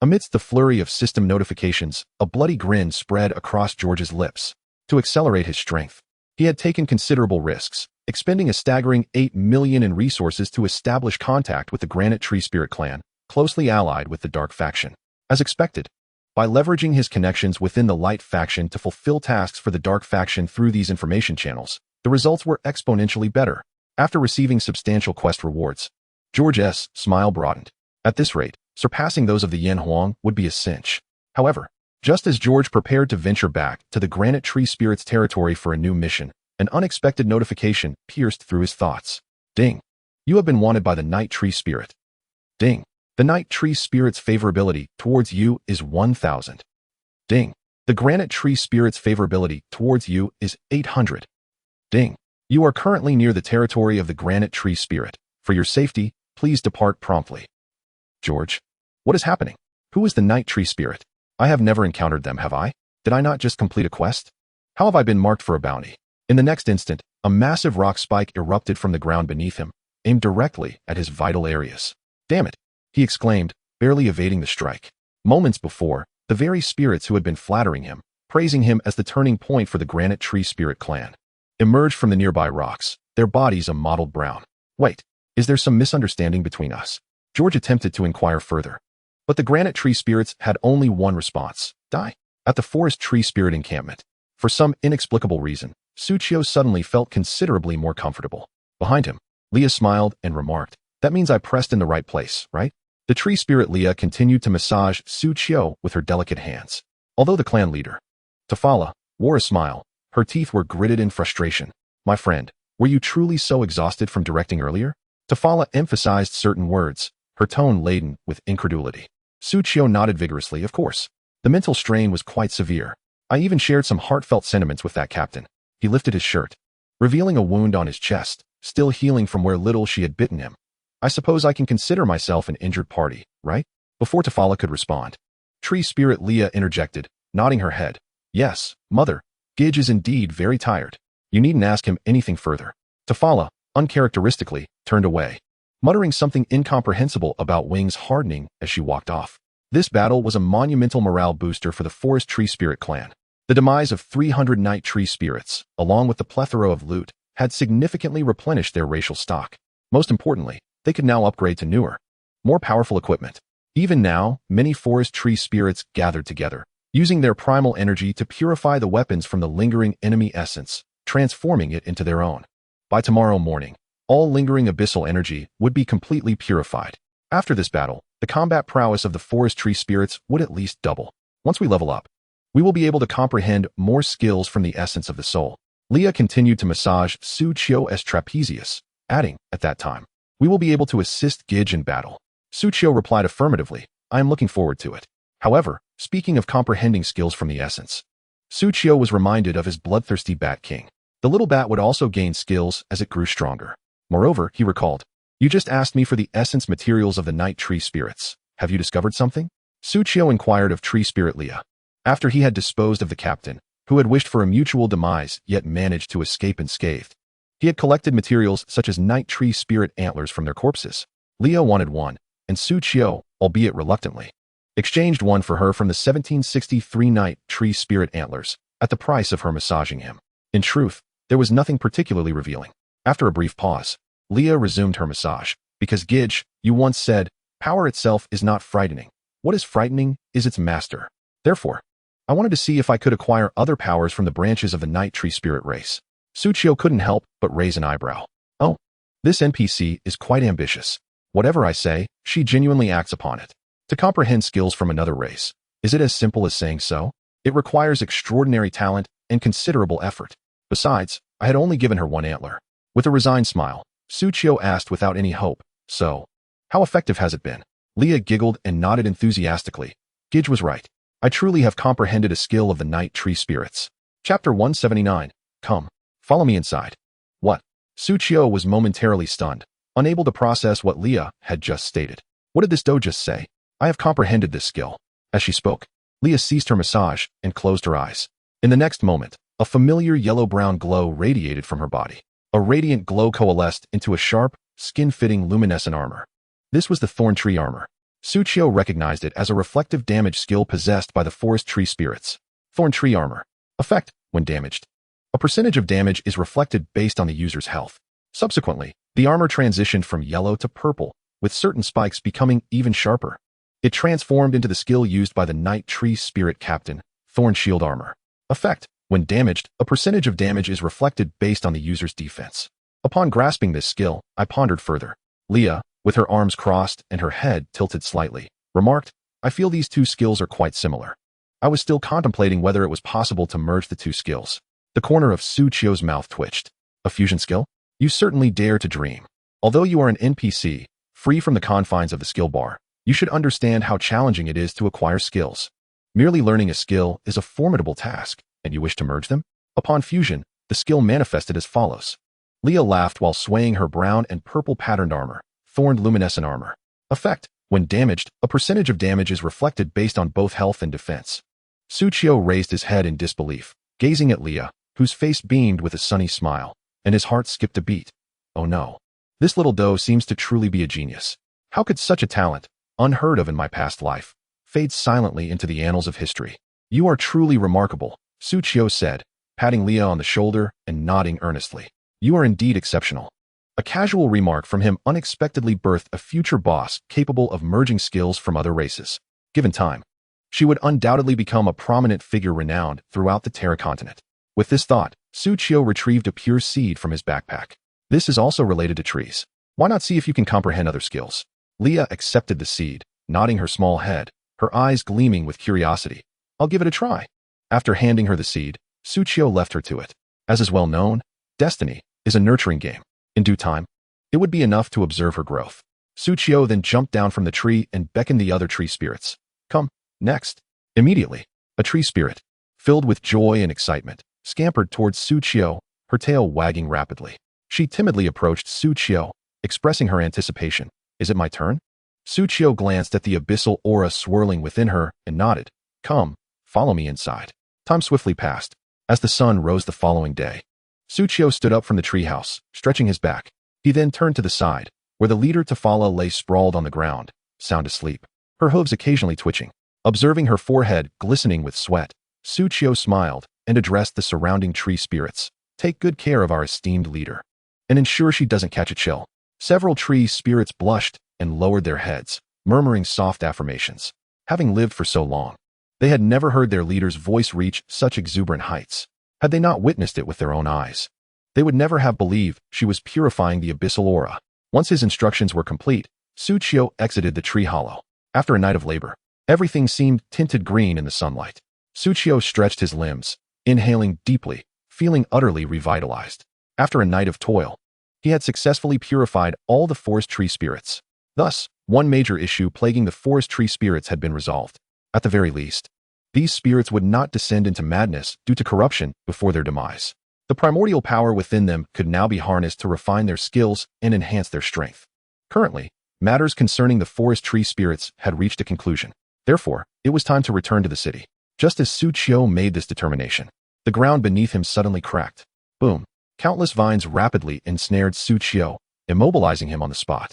Amidst the flurry of system notifications, a bloody grin spread across George's lips. To accelerate his strength, he had taken considerable risks, expending a staggering 8 million in resources to establish contact with the Granite Tree Spirit clan, closely allied with the Dark faction. As expected, by leveraging his connections within the Light faction to fulfill tasks for the Dark faction through these information channels, the results were exponentially better. After receiving substantial quest rewards, George's smile broadened. At this rate, surpassing those of the Yen Huang would be a cinch. However, just as George prepared to venture back to the Granite Tree Spirit's territory for a new mission, an unexpected notification pierced through his thoughts. Ding. You have been wanted by the Night Tree Spirit. Ding. The Night Tree Spirit's favorability towards you is 1000. Ding. The Granite Tree Spirit's favorability towards you is 800. Ding. You are currently near the territory of the Granite Tree Spirit. For your safety, please depart promptly. George. What is happening? Who is the Night Tree Spirit? I have never encountered them, have I? Did I not just complete a quest? How have I been marked for a bounty? In the next instant, a massive rock spike erupted from the ground beneath him, aimed directly at his vital areas. Damn it, he exclaimed, barely evading the strike. Moments before, the very spirits who had been flattering him, praising him as the turning point for the Granite Tree Spirit clan, emerged from the nearby rocks, their bodies a mottled brown. Wait, is there some misunderstanding between us? George attempted to inquire further. But the Granite Tree Spirits had only one response: die. At the Forest Tree Spirit encampment, for some inexplicable reason, Suchio suddenly felt considerably more comfortable. Behind him, Leah smiled and remarked, "That means I pressed in the right place, right?" The tree spirit Leah continued to massage Suchio with her delicate hands. Although the clan leader, Tafala, wore a smile, her teeth were gritted in frustration. "My friend, were you truly so exhausted from directing earlier?" Tafala emphasized certain words, her tone laden with incredulity. Suchio nodded vigorously, "Of course. The mental strain was quite severe. I even shared some heartfelt sentiments with that captain." He lifted his shirt, revealing a wound on his chest, still healing from where little she had bitten him. "I suppose I can consider myself an injured party, right?" Before Tafala could respond, Tree Spirit Leah interjected, nodding her head. "Yes, mother, Gidge is indeed very tired. You needn't ask him anything further." Tafala, uncharacteristically, turned away, muttering something incomprehensible about wings hardening as she walked off. This battle was a monumental morale booster for the Forest Tree Spirit clan. The demise of 300 Night Tree Spirits, along with the plethora of loot, had significantly replenished their racial stock. Most importantly, they could now upgrade to newer, more powerful equipment. Even now, many Forest Tree Spirits gathered together, using their primal energy to purify the weapons from the lingering enemy essence, transforming it into their own. By tomorrow morning, all lingering abyssal energy would be completely purified. After this battle, the combat prowess of the Forest Tree Spirits would at least double. Once we level up, we will be able to comprehend more skills from the essence of the soul. Leah continued to massage Suchio's trapezius, adding, at that time, we will be able to assist Gidge in battle. Suchio replied affirmatively, "I am looking forward to it." However, speaking of comprehending skills from the essence, Suchio was reminded of his bloodthirsty Bat King. The little bat would also gain skills as it grew stronger. Moreover, he recalled, "You just asked me for the essence materials of the Night Tree Spirits. Have you discovered something?" Suchio inquired of Tree Spirit Leah. After he had disposed of the captain, who had wished for a mutual demise yet managed to escape unscathed, he had collected materials such as Night Tree Spirit antlers from their corpses. Leah wanted one, and Suchio, albeit reluctantly, exchanged one for her from the 1763 Night Tree Spirit antlers, at the price of her massaging him. In truth, there was nothing particularly revealing. After a brief pause, Leah resumed her massage. "Because Gidge, you once said, power itself is not frightening. What is frightening is its master. Therefore, I wanted to see if I could acquire other powers from the branches of the Night Tree Spirit race." Suchio couldn't help but raise an eyebrow. "Oh, this NPC is quite ambitious. Whatever I say, she genuinely acts upon it. To comprehend skills from another race, is it as simple as saying so? It requires extraordinary talent and considerable effort. Besides, I had only given her one antler." With a resigned smile, Suchio asked without any hope, "So, how effective has it been?" Leah giggled and nodded enthusiastically. "Gidge was right. I truly have comprehended a skill of the Night Tree Spirits." Chapter 179. Come, follow me inside. What? Suchio was momentarily stunned, unable to process what Leah had just stated. What did this doe just say? "I have comprehended this skill." As she spoke, Leah ceased her massage and closed her eyes. In the next moment, a familiar yellow-brown glow radiated from her body. A radiant glow coalesced into a sharp, skin-fitting luminescent armor. This was the Thorn Tree armor. Suchio recognized it as a reflective damage skill possessed by the Forest Tree Spirits. Thorn Tree armor. Effect: when damaged, a percentage of damage is reflected based on the user's health. Subsequently, the armor transitioned from yellow to purple, with certain spikes becoming even sharper. It transformed into the skill used by the Night Tree Spirit Captain, Thorn Shield armor. Effect: when damaged, a percentage of damage is reflected based on the user's defense. Upon grasping this skill, I pondered further. Leah, with her arms crossed and her head tilted slightly, remarked, "I feel these two skills are quite similar." I was still contemplating whether it was possible to merge the two skills. The corner of Suchio's mouth twitched. "A fusion skill? You certainly dare to dream. Although you are an NPC, free from the confines of the skill bar, You should understand how challenging it is to acquire skills. Merely learning a skill is a formidable task, and you wish to merge them? Upon fusion, the skill manifested as follows. Leah laughed while swaying her brown and purple patterned armor, thorned luminescent armor. Effect: when damaged, a percentage of damage is reflected based on both health and defense. Suchio raised his head in disbelief, gazing at Leah, whose face beamed with a sunny smile, and his heart skipped a beat. Oh no. This little doe seems to truly be a genius. How could such a talent, unheard of in my past life, fade silently into the annals of history? You are truly remarkable, Suchio said, patting Leah on the shoulder and nodding earnestly. You are indeed exceptional. A casual remark from him unexpectedly birthed a future boss capable of merging skills from other races. Given time, she would undoubtedly become a prominent figure renowned throughout the Terra continent. With this thought, Suchio retrieved a pure seed from his backpack. This is also related to trees. Why not see if you can comprehend other skills? Leah accepted the seed, nodding her small head, her eyes gleaming with curiosity. I'll give it a try. After handing her the seed, Suchio left her to it. As is well known, destiny is a nurturing game. In due time, it would be enough to observe her growth. Suchio then jumped down from the tree and beckoned the other tree spirits. Come, next. Immediately, a tree spirit, filled with joy and excitement, scampered towards Suchio, her tail wagging rapidly. She timidly approached Suchio, expressing her anticipation. Is it my turn? Suchio glanced at the abyssal aura swirling within her and nodded. Come, follow me inside. Time swiftly passed. As the sun rose the following day, Suchio stood up from the treehouse, stretching his back. He then turned to the side, where the leader Tafala lay sprawled on the ground, sound asleep, her hooves occasionally twitching. Observing her forehead glistening with sweat, Suchio smiled and addressed the surrounding tree spirits. Take good care of our esteemed leader, and ensure she doesn't catch a chill. Several tree spirits blushed and lowered their heads, murmuring soft affirmations. Having lived for so long, they had never heard their leader's voice reach such exuberant heights. Had they not witnessed it with their own eyes, they would never have believed she was purifying the abyssal aura. Once his instructions were complete, Suchio exited the tree hollow. After a night of labor, everything seemed tinted green in the sunlight. Suchio stretched his limbs, inhaling deeply, feeling utterly revitalized. After a night of toil, he had successfully purified all the forest tree spirits. Thus, one major issue plaguing the forest tree spirits had been resolved. At the very least, these spirits would not descend into madness due to corruption before their demise. The primordial power within them could now be harnessed to refine their skills and enhance their strength. Currently, matters concerning the forest tree spirits had reached a conclusion. Therefore, it was time to return to the city. Just as Suchio made this determination, the ground beneath him suddenly cracked. Boom. Countless vines rapidly ensnared Suchio, immobilizing him on the spot.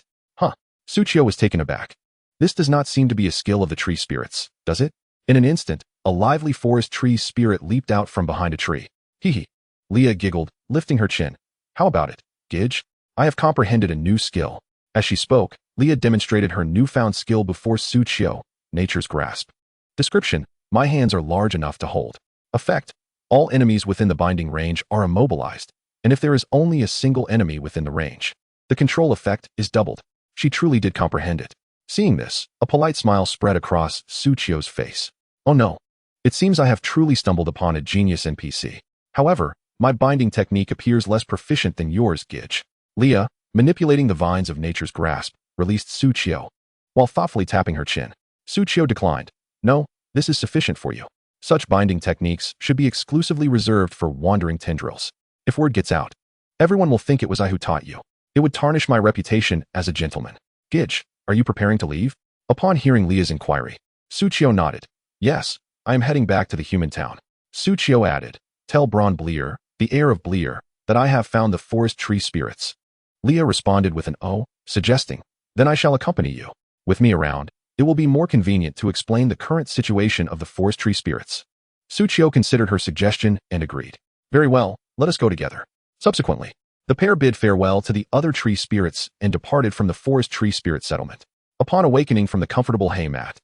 Suchio was taken aback. This does not seem to be a skill of the tree spirits, does it? In an instant, a lively forest tree spirit leaped out from behind a tree. Hee. Leah giggled, lifting her chin. How about it, Gidge? I have comprehended a new skill. As she spoke, Leah demonstrated her newfound skill before Suchio, Nature's Grasp. Description: my hands are large enough to hold. Effect: all enemies within the binding range are immobilized, and if there is only a single enemy within the range, the control effect is doubled. She truly did comprehend it. Seeing this, a polite smile spread across Suchio's face. Oh no. It seems I have truly stumbled upon a genius NPC. However, my binding technique appears less proficient than yours, Gidge. Leah, manipulating the vines of Nature's Grasp, released Suchio, while thoughtfully tapping her chin. Suchio declined. No, this is sufficient for you. Such binding techniques should be exclusively reserved for wandering tendrils. If word gets out, everyone will think it was I who taught you. It would tarnish my reputation as a gentleman. Gidge, are you preparing to leave? Upon hearing Leah's inquiry, Suchio nodded. Yes, I am heading back to the human town. Suchio added, tell Braun Bleer, the heir of Bleer, that I have found the forest tree spirits. Leah responded with an "oh," suggesting, then I shall accompany you. With me around, it will be more convenient to explain the current situation of the forest tree spirits. Suchio considered her suggestion and agreed. Very well, let us go together. Subsequently, the pair bid farewell to the other tree spirits and departed from the forest tree spirit settlement. Upon awakening from the comfortable haymat,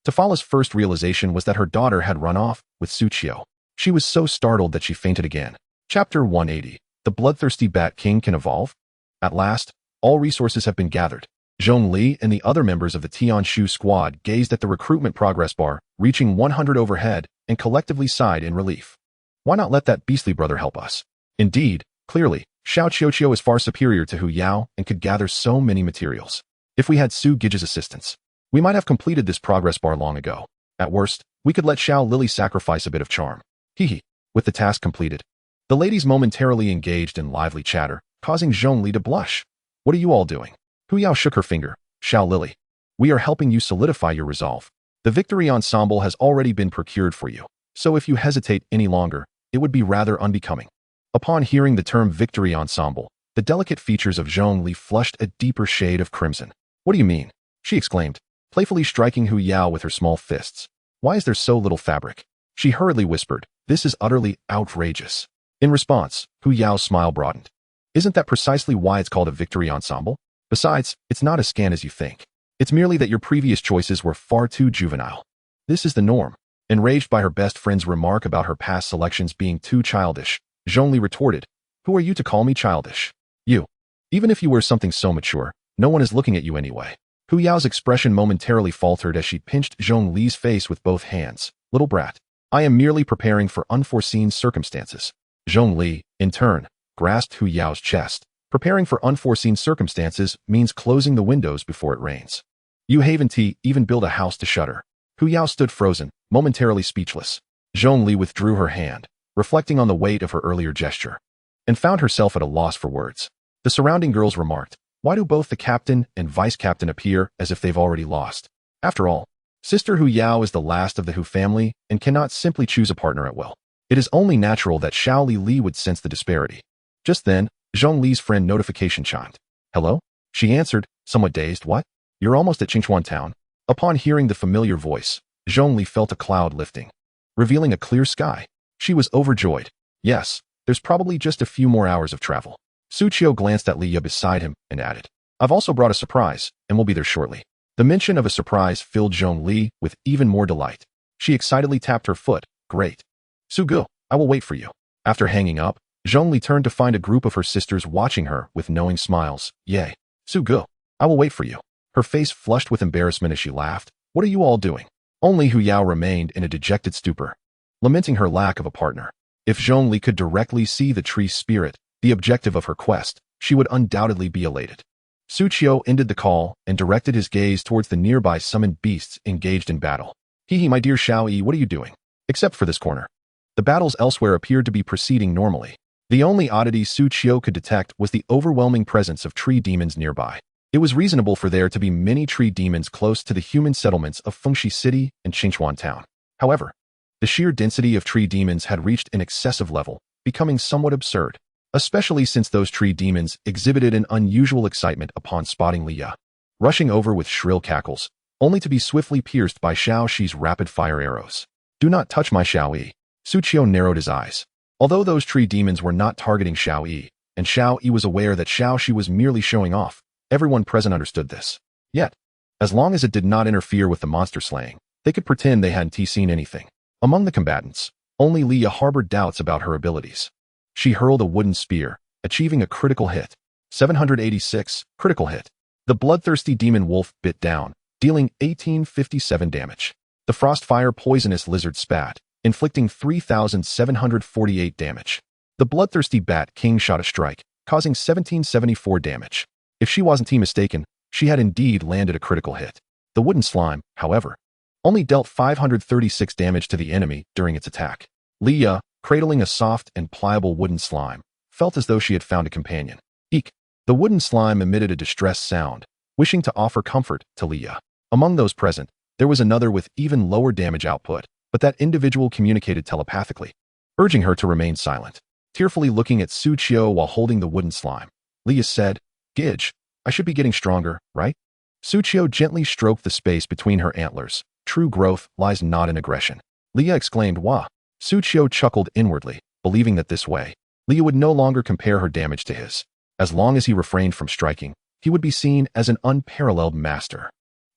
Tafala's first realization was that her daughter had run off with Suchio. She was so startled that she fainted again. Chapter 180. The Bloodthirsty Bat King Can Evolve? At last, all resources have been gathered. Zhongli and the other members of the Tianshu squad gazed at the recruitment progress bar, reaching 100 overhead, and collectively sighed in relief. Why not let that beastly brother help us? Indeed, clearly, Xiao Qiuqiu is far superior to Hu Yao and could gather so many materials. If we had Su Gidge's assistance, We might have completed this progress bar long ago. At worst, we could let Xiao Lily sacrifice a bit of charm. Hee. With the task completed, the ladies momentarily engaged in lively chatter, causing Zhongli to blush. What are you all doing? Hu Yao shook her finger. Xiao Lily, we are helping you solidify your resolve. The victory ensemble has already been procured for you, so if you hesitate any longer, it would be rather unbecoming. Upon hearing the term victory ensemble, the delicate features of Zhongli flushed a deeper shade of crimson. What do you mean? She exclaimed, playfully striking Hu Yao with her small fists. Why is there so little fabric? She hurriedly whispered, this is utterly outrageous. In response, Hu Yao's smile broadened. Isn't that precisely why it's called a victory ensemble? Besides, it's not as scant as you think. It's merely that your previous choices were far too juvenile. This is the norm. Enraged by her best friend's remark about her past selections being too childish, Zhongli retorted, who are you to call me childish? You. Even if you were something so mature, no one is looking at you anyway. Hu Yao's expression momentarily faltered as she pinched Zhongli's face with both hands. Little brat. I am merely preparing for unforeseen circumstances. Zhongli, in turn, grasped Hu Yao's chest. Preparing for unforeseen circumstances means closing the windows before it rains. You haven't even built a house to shutter. Hu Yao stood frozen, momentarily speechless. Zhongli withdrew her hand, reflecting on the weight of her earlier gesture, and found herself at a loss for words. The surrounding girls remarked, why do both the captain and vice-captain appear as if they've already lost? After all, Sister Hu Yao is the last of the Hu family and cannot simply choose a partner at will. It is only natural that Xiao Li would sense the disparity. Just then, Zhongli's friend notification chimed. Hello? She answered, somewhat dazed. What? You're almost at Qingchuan town. Upon hearing the familiar voice, Zhongli felt a cloud lifting, revealing a clear sky. She was overjoyed. Yes, there's probably just a few more hours of travel. Su Qiu glanced at Liya beside him and added, I've also brought a surprise, and we'll be there shortly. The mention of a surprise filled Zhongli with even more delight. She excitedly tapped her foot. Great. Su Gu, I will wait for you. After hanging up, Zhongli turned to find a group of her sisters watching her with knowing smiles. Yay. Su Gu, I will wait for you. Her face flushed with embarrassment as she laughed. What are you all doing? Only Hu Yao remained in a dejected stupor, lamenting her lack of a partner. If Zhongli could directly see the tree spirit, the objective of her quest, she would undoubtedly be elated. Su Qiu ended the call and directed his gaze towards the nearby summoned beasts engaged in battle. Hee, my dear Xiao Yi, what are you doing? Except for this corner. The battles elsewhere appeared to be proceeding normally. The only oddity Su Qiu could detect was the overwhelming presence of tree demons nearby. It was reasonable for there to be many tree demons close to the human settlements of Fengxi City and Qingchuan Town. However, the sheer density of tree demons had reached an excessive level, becoming somewhat absurd, especially since those tree demons exhibited an unusual excitement upon spotting Liya, rushing over with shrill cackles, only to be swiftly pierced by Xiao Shi's rapid-fire arrows. Do not touch my Xiao Yi. Su Qiu narrowed his eyes. Although those tree demons were not targeting Xiao Yi, and Xiao Yi was aware that Xiao Shi was merely showing off, everyone present understood this. Yet, as long as it did not interfere with the monster slaying, they could pretend they hadn't seen anything. Among the combatants, only Liya harbored doubts about her abilities. She hurled a wooden spear, achieving a critical hit. 786, critical hit. The bloodthirsty demon wolf bit down, dealing 1857 damage. The frostfire poisonous lizard spat, inflicting 3,748 damage. The bloodthirsty bat king shot a strike, causing 1774 damage. If she wasn't mistaken, she had indeed landed a critical hit. The wooden slime, however, only dealt 536 damage to the enemy during its attack. Liya, cradling a soft and pliable wooden slime, felt as though she had found a companion. Eek! The wooden slime emitted a distressed sound, wishing to offer comfort to Liya. Among those present, there was another with even lower damage output, but that individual communicated telepathically, urging her to remain silent. Tearfully looking at Su Qiu while holding the wooden slime, Liya said, Gidge, I should be getting stronger, right? Su Qiu gently stroked the space between her antlers. True growth lies not in aggression. Liya exclaimed, Wah! Su Qiu chuckled inwardly, believing that this way, Liya would no longer compare her damage to his. As long as he refrained from striking, he would be seen as an unparalleled master.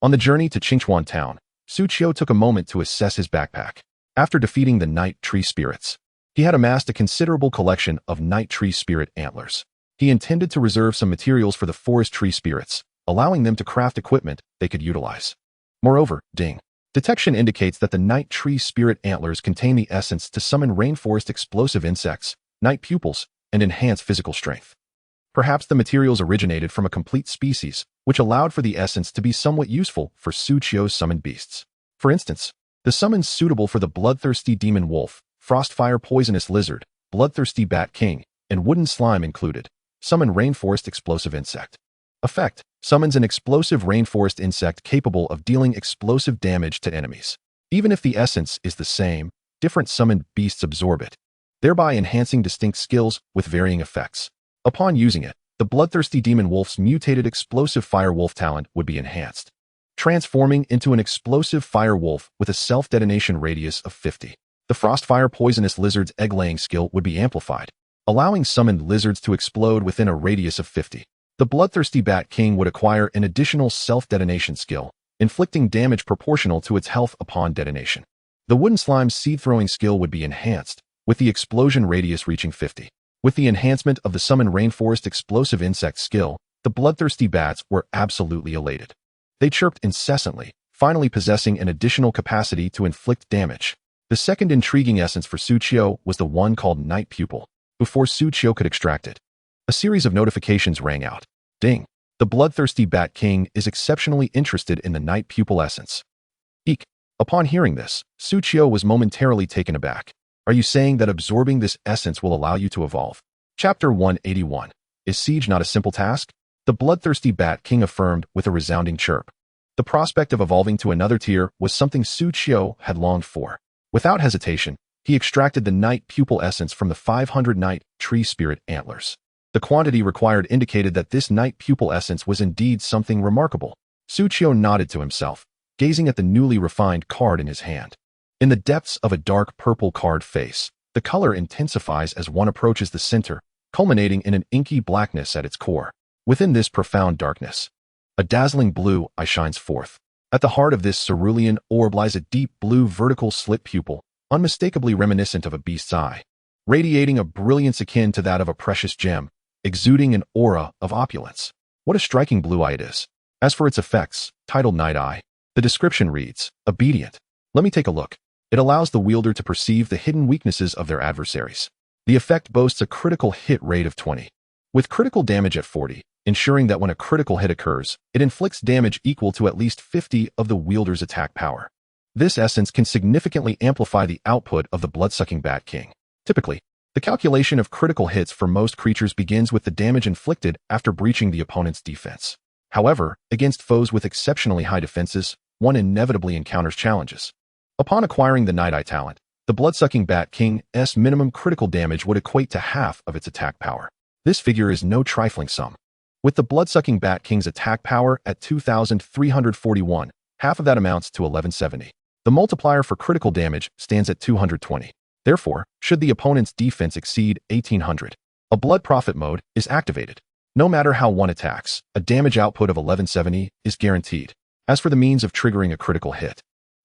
On the journey to Qingchuan Town, Su Qiu took a moment to assess his backpack. After defeating the night tree spirits, he had amassed a considerable collection of night tree spirit antlers. He intended to reserve some materials for the forest tree spirits, allowing them to craft equipment they could utilize. Moreover, ding. Detection indicates that the night tree spirit antlers contain the essence to summon rainforest explosive insects, night pupils, and enhance physical strength. Perhaps the materials originated from a complete species, which allowed for the essence to be somewhat useful for Suchio's summoned beasts. For instance, the summons suitable for the bloodthirsty demon wolf, frostfire poisonous lizard, bloodthirsty bat king, and wooden slime included. Summon rainforest explosive insect. Effect: summons an explosive rainforest insect capable of dealing explosive damage to enemies. Even if the essence is the same, different summoned beasts absorb it, thereby enhancing distinct skills with varying effects. Upon using it, the bloodthirsty demon wolf's mutated explosive fire wolf talent would be enhanced, transforming into an explosive fire wolf with a self-detonation radius of 50. The frostfire poisonous lizard's egg-laying skill would be amplified, allowing summoned lizards to explode within a radius of 50. The bloodthirsty bat king would acquire an additional self-detonation skill, inflicting damage proportional to its health upon detonation. The wooden slime's seed-throwing skill would be enhanced, with the explosion radius reaching 50. With the enhancement of the summon rainforest explosive insect skill, the bloodthirsty bats were absolutely elated. They chirped incessantly, finally possessing an additional capacity to inflict damage. The second intriguing essence for Suchio was the one called Night Pupil. Before Suchio could extract it, a series of notifications rang out. Ding! The bloodthirsty bat king is exceptionally interested in the Night Pupil essence. Eek! Upon hearing this, Suchio was momentarily taken aback. Are you saying that absorbing this essence will allow you to evolve? Chapter 181. Is siege not a simple task? The bloodthirsty bat king affirmed with a resounding chirp. The prospect of evolving to another tier was something Suchio had longed for. Without hesitation, he extracted the Night Pupil essence from the 500 Night Tree Spirit antlers. The quantity required indicated that this Night Pupil essence was indeed something remarkable. Suchio nodded to himself, gazing at the newly refined card in his hand. In the depths of a dark purple card face, the color intensifies as one approaches the center, culminating in an inky blackness at its core. Within this profound darkness, a dazzling blue eye shines forth. At the heart of this cerulean orb lies a deep blue vertical slit pupil, unmistakably reminiscent of a beast's eye, radiating a brilliance akin to that of a precious gem, exuding an aura of opulence. What a striking blue eye it is. As for its effects, titled Night Eye, the description reads, obedient. Let me take a look. It allows the wielder to perceive the hidden weaknesses of their adversaries. The effect boasts a critical hit rate of 20, with critical damage at 40, ensuring that when a critical hit occurs, it inflicts damage equal to at least 50 of the wielder's attack power. This essence can significantly amplify the output of the blood-sucking bat king. Typically, the calculation of critical hits for most creatures begins with the damage inflicted after breaching the opponent's defense. However, against foes with exceptionally high defenses, one inevitably encounters challenges. Upon acquiring the Night Eye talent, the blood-sucking bat king's minimum critical damage would equate to half of its attack power. This figure is no trifling sum. With the blood-sucking bat king's attack power at 2,341, half of that amounts to 1170. The multiplier for critical damage stands at 220. Therefore, should the opponent's defense exceed 1800, a blood profit mode is activated. No matter how one attacks, a damage output of 1170 is guaranteed. As for the means of triggering a critical hit,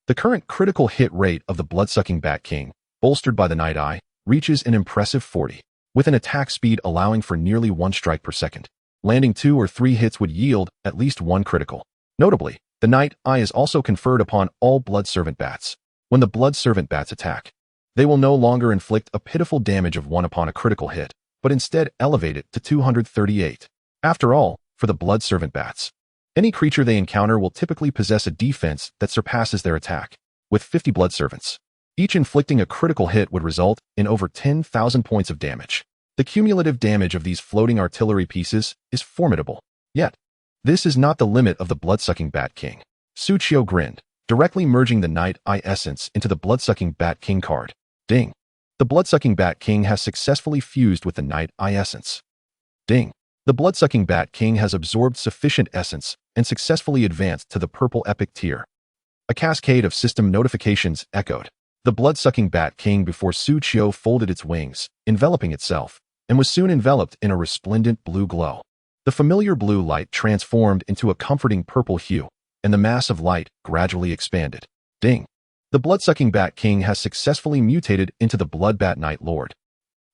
the current critical hit rate of the blood-sucking bat king, bolstered by the Night Eye, reaches an impressive 40, with an attack speed allowing for nearly 1 strike per second. Landing 2 or 3 hits would yield at least 1 critical. Notably, the Night Eye is also conferred upon all blood servant bats. When the blood servant bats attack, they will no longer inflict a pitiful damage of 1 upon a critical hit, but instead elevate it to 238. After all, for the blood servant bats, any creature they encounter will typically possess a defense that surpasses their attack. With 50 blood servants, each inflicting a critical hit would result in over 10,000 points of damage. The cumulative damage of these floating artillery pieces is formidable. Yet, this is not the limit of the blood-sucking bat king. Suchio grinned, directly merging the Night Eye essence into the blood-sucking bat king card. Ding! The blood-sucking bat king has successfully fused with the Night Eye essence. Ding! The blood-sucking bat king has absorbed sufficient essence and successfully advanced to the purple epic tier. A cascade of system notifications echoed. The blood-sucking bat king before Suchio folded its wings, enveloping itself, and was soon enveloped in a resplendent blue glow. The familiar blue light transformed into a comforting purple hue, and the mass of light gradually expanded. Ding! The blood-sucking bat king has successfully mutated into the blood bat Night Lord.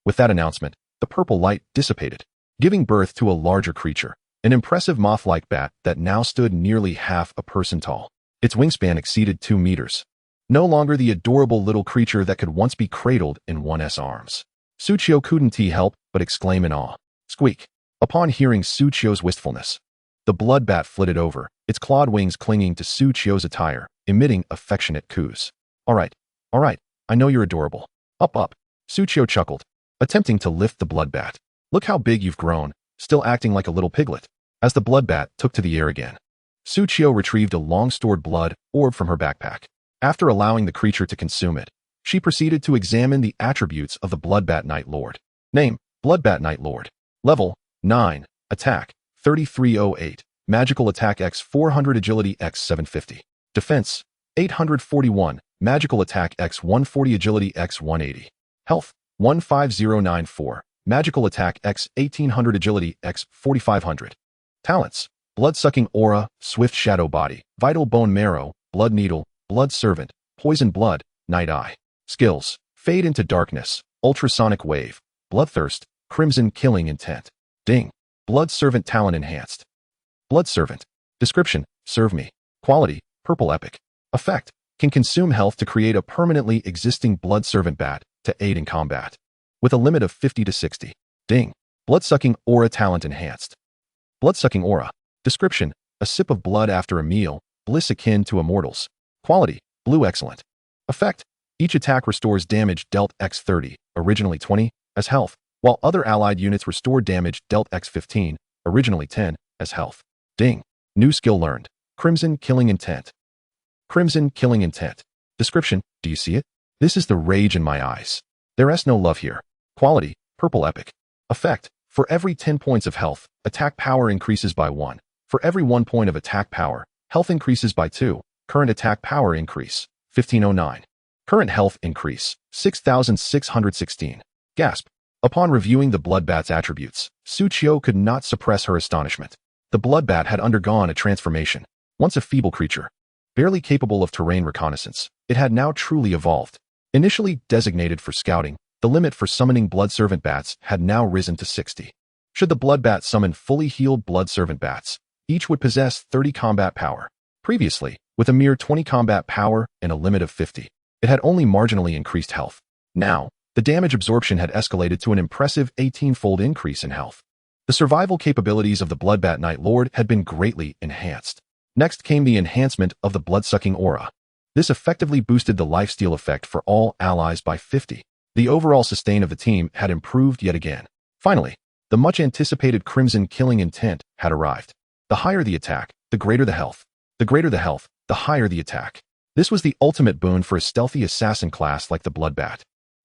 With that announcement, the purple light dissipated, giving birth to a larger creature, an impressive moth-like bat that now stood nearly half a person tall. Its wingspan exceeded 2 meters. No longer the adorable little creature that could once be cradled in one's arms. Suchio couldn't help but exclaim in awe. Squeak! Upon hearing Su Chio's wistfulness, the blood bat flitted over, its clawed wings clinging to Su Chio's attire, emitting affectionate coos. All right, I know you're adorable. Up. Su Chio chuckled, attempting to lift the blood bat. Look how big you've grown, still acting like a little piglet. As the blood bat took to the air again, Su Chio retrieved a long-stored blood orb from her backpack. After allowing the creature to consume it, she proceeded to examine the attributes of the Bloodbat Night Lord. Name, Bloodbat Night Lord. Level, 9. Attack, 3308. Magical attack x 400, agility x 750. Defense, 841. Magical attack x 140, agility x 180. Health, 15094. Magical attack x 1800, agility x 4500. Talents, blood-sucking aura, swift shadow body, vital bone marrow, blood needle, blood servant, poison blood, night eye. Skills, fade into darkness, ultrasonic wave, bloodthirst, crimson killing intent. Ding. Blood servant talent enhanced. Blood servant. Description, serve me. Quality, purple epic. Effect, can consume health to create a permanently existing blood servant bat to aid in combat. With a limit of 50 to 60. Ding. Blood-sucking aura talent enhanced. Blood-sucking aura. Description, a sip of blood after a meal, bliss akin to immortals. Quality, blue excellent. Effect, each attack restores damage dealt x 30, originally 20, as health, while other allied units restore damage dealt x 15, originally 10, as health. Ding. New skill learned. Crimson killing intent. Crimson killing intent. Description, do you see it? This is the rage in my eyes. There's no love here. Quality, purple epic. Effect, for every 10 points of health, attack power increases by 1. For every 1 point of attack power, health increases by 2. Current attack power increase, 1509. Current health increase, 6616. Gasp. Upon reviewing the Bloodbat's attributes, Su Chio could not suppress her astonishment. The Bloodbat had undergone a transformation. Once a feeble creature, barely capable of terrain reconnaissance, it had now truly evolved. Initially designated for scouting, the limit for summoning Blood Servant Bats had now risen to 60. Should the Bloodbat summon fully healed Blood Servant Bats, each would possess 30 combat power. Previously, with a mere 20 combat power and a limit of 50, it had only marginally increased health. Now, the damage absorption had escalated to an impressive 18-fold increase in health. The survival capabilities of the Bloodbat Night Lord had been greatly enhanced. Next came the enhancement of the blood-sucking aura. This effectively boosted the lifesteal effect for all allies by 50. The overall sustain of the team had improved yet again. Finally, the much-anticipated crimson killing intent had arrived. The higher the attack, the greater the health. The greater the health, the higher the attack. This was the ultimate boon for a stealthy assassin class like the Bloodbat.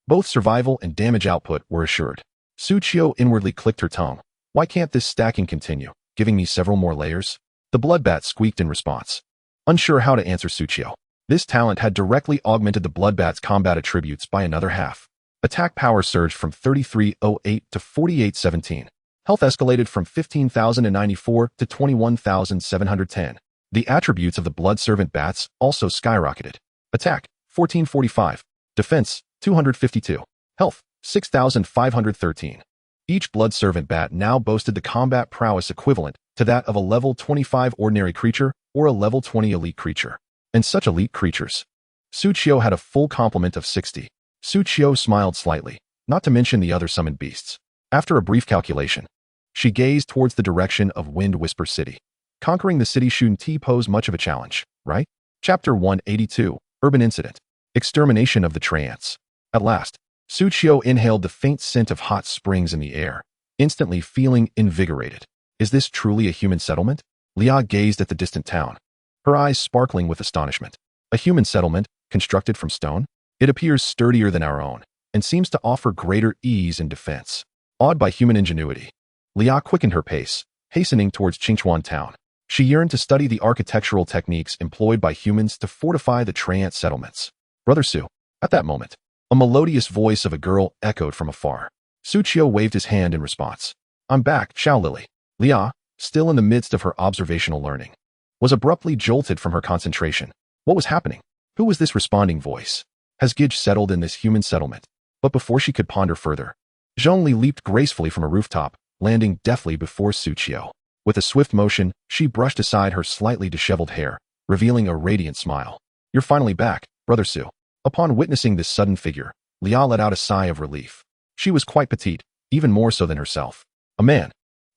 Both survival and damage output were assured. Su Chio inwardly clicked her tongue. Why can't this stacking continue, giving me several more layers? The Bloodbat squeaked in response. Unsure how to answer Su Chio. This talent had directly augmented the Bloodbat's combat attributes by another half. Attack power surged from 3308 to 4817. Health escalated from 15,094 to 21,710. The attributes of the Blood Servant Bats also skyrocketed. Attack, 1445. Defense, 252. Health, 6,513. Each Blood Servant Bat now boasted the combat prowess equivalent to that of a level 25 ordinary creature or a level 20 elite creature. And such elite creatures. Su Chio had a full complement of 60. Su Chio smiled slightly, not to mention the other summoned beasts. After a brief calculation, she gazed towards the direction of Wind Whisper City. Conquering the city shouldn't pose much of a challenge, right? Chapter 182, Urban Incident. Extermination of the Treants. At last, Su Chio inhaled the faint scent of hot springs in the air, instantly feeling invigorated. Is this truly a human settlement? Lia gazed at the distant town, her eyes sparkling with astonishment. A human settlement, constructed from stone? It appears sturdier than our own, and seems to offer greater ease in defense. Awed by human ingenuity, Lia quickened her pace, hastening towards Qingchuan town. She yearned to study the architectural techniques employed by humans to fortify the Treant settlements. Brother Su. At that moment, a melodious voice of a girl echoed from afar. Su Chio waved his hand in response. I'm back, Xiao Lily. Lia, still in the midst of her observational learning, was abruptly jolted from her concentration. What was happening? Who was this responding voice? Has Gidge settled in this human settlement? But before she could ponder further, Zhongli leaped gracefully from a rooftop, landing deftly before Su Chio. With a swift motion, she brushed aside her slightly disheveled hair, revealing a radiant smile. You're finally back, Brother Su. Upon witnessing this sudden figure, Lia let out a sigh of relief. She was quite petite, even more so than herself. A man.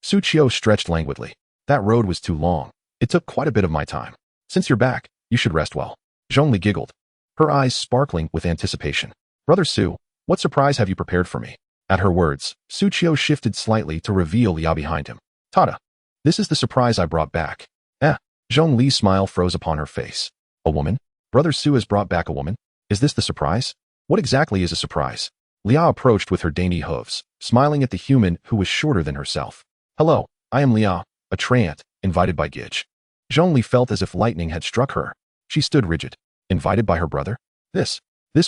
Su Qiu stretched languidly. That road was too long. It took quite a bit of my time. Since you're back, you should rest well. Zhongli giggled, her eyes sparkling with anticipation. Brother Su, what surprise have you prepared for me? At her words, Su Qiu shifted slightly to reveal Liao behind him. Tada! This is the surprise I brought back. Zhongli's smile froze upon her face. A woman? Brother Su has brought back a woman? Is this the surprise? What exactly is a surprise? Liao approached with her dainty hooves, smiling at the human who was shorter than herself. Hello, I am Liao, a treant, invited by Gij. Zhongli felt as if lightning had struck her. She stood rigid. Invited by her brother? This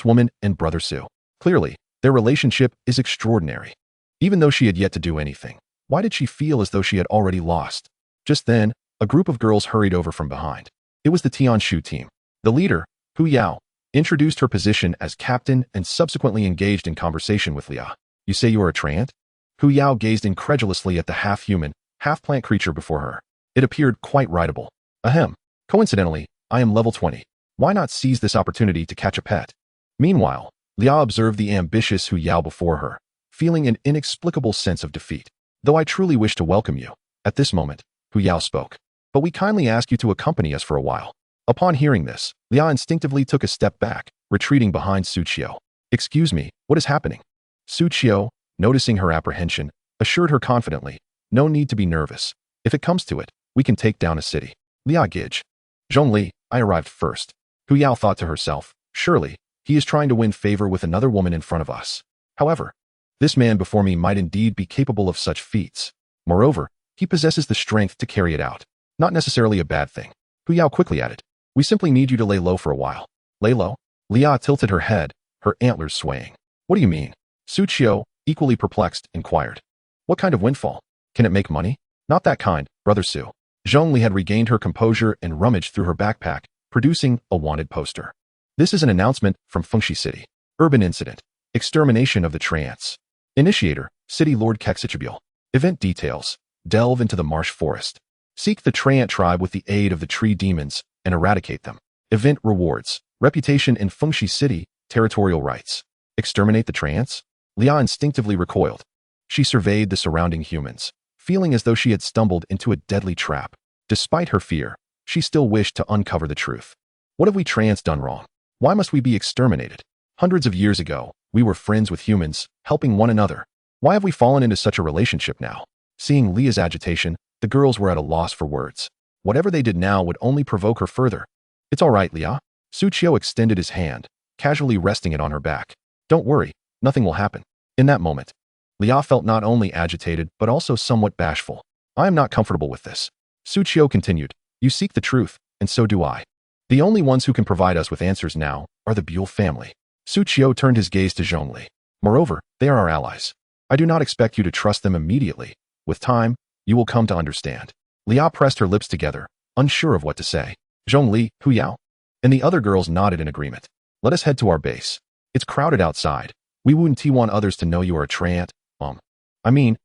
woman and Brother Su. Clearly, their relationship is extraordinary. Even though she had yet to do anything, why did she feel as though she had already lost? Just then, a group of girls hurried over from behind. It was the Tianshu team. The leader, Hu Yao, introduced her position as captain and subsequently engaged in conversation with Liao. You say you are a treant? Hu Yao gazed incredulously at the half-human, half-plant creature before her. It appeared quite rideable. Ahem. Coincidentally, I am level 20. Why not seize this opportunity to catch a pet? Meanwhile, Liao observed the ambitious Hu Yao before her, feeling an inexplicable sense of defeat. Though I truly wish to welcome you. At this moment, Hu Yao spoke. But we kindly ask you to accompany us for a while. Upon hearing this, Liao instinctively took a step back, retreating behind Su Qiu. Excuse me, what is happening? Su Qiu, noticing her apprehension, assured her confidently, no need to be nervous. If it comes to it, we can take down a city. Liao Gij. Zhongli, I arrived first. Hu Yao thought to herself, surely, he is trying to win favor with another woman in front of us. However, this man before me might indeed be capable of such feats. Moreover, he possesses the strength to carry it out. Not necessarily a bad thing. Hu Yao quickly added, we simply need you to lay low for a while. Lay low? Liao tilted her head, her antlers swaying. What do you mean? Su Qiu, equally perplexed, inquired. What kind of windfall? Can it make money? Not that kind, Brother Su. Zhongli had regained her composure and rummaged through her backpack, producing a wanted poster. This is an announcement from Fengxi City. Urban incident. Extermination of the treants. Initiator, City Lord Kexichibule. Event details. Delve into the marsh forest. Seek the treant tribe with the aid of the tree demons and eradicate them. Event rewards. Reputation in Fengxi City. Territorial rights. Exterminate the treants? Liao instinctively recoiled. She surveyed the surrounding humans, feeling as though she had stumbled into a deadly trap. Despite her fear, she still wished to uncover the truth. What have we treants done wrong? Why must we be exterminated? Hundreds of years ago, we were friends with humans, helping one another. Why have we fallen into such a relationship now? Seeing Lia's agitation, the girls were at a loss for words. Whatever they did now would only provoke her further. It's all right, Lia. Su Qiu extended his hand, casually resting it on her back. Don't worry, nothing will happen. In that moment, Lia felt not only agitated but also somewhat bashful. I am not comfortable with this. Su Qiu continued, you seek the truth, and so do I. The only ones who can provide us with answers now are the Buell family. Su Qiu turned his gaze to Zhongli. Moreover, they are our allies. I do not expect you to trust them immediately. With time, you will come to understand. Lia pressed her lips together, unsure of what to say. Zhongli, Hu Yao, and the other girls nodded in agreement. Let us head to our base. It's crowded outside. We wouldn't want others to know you are a treant.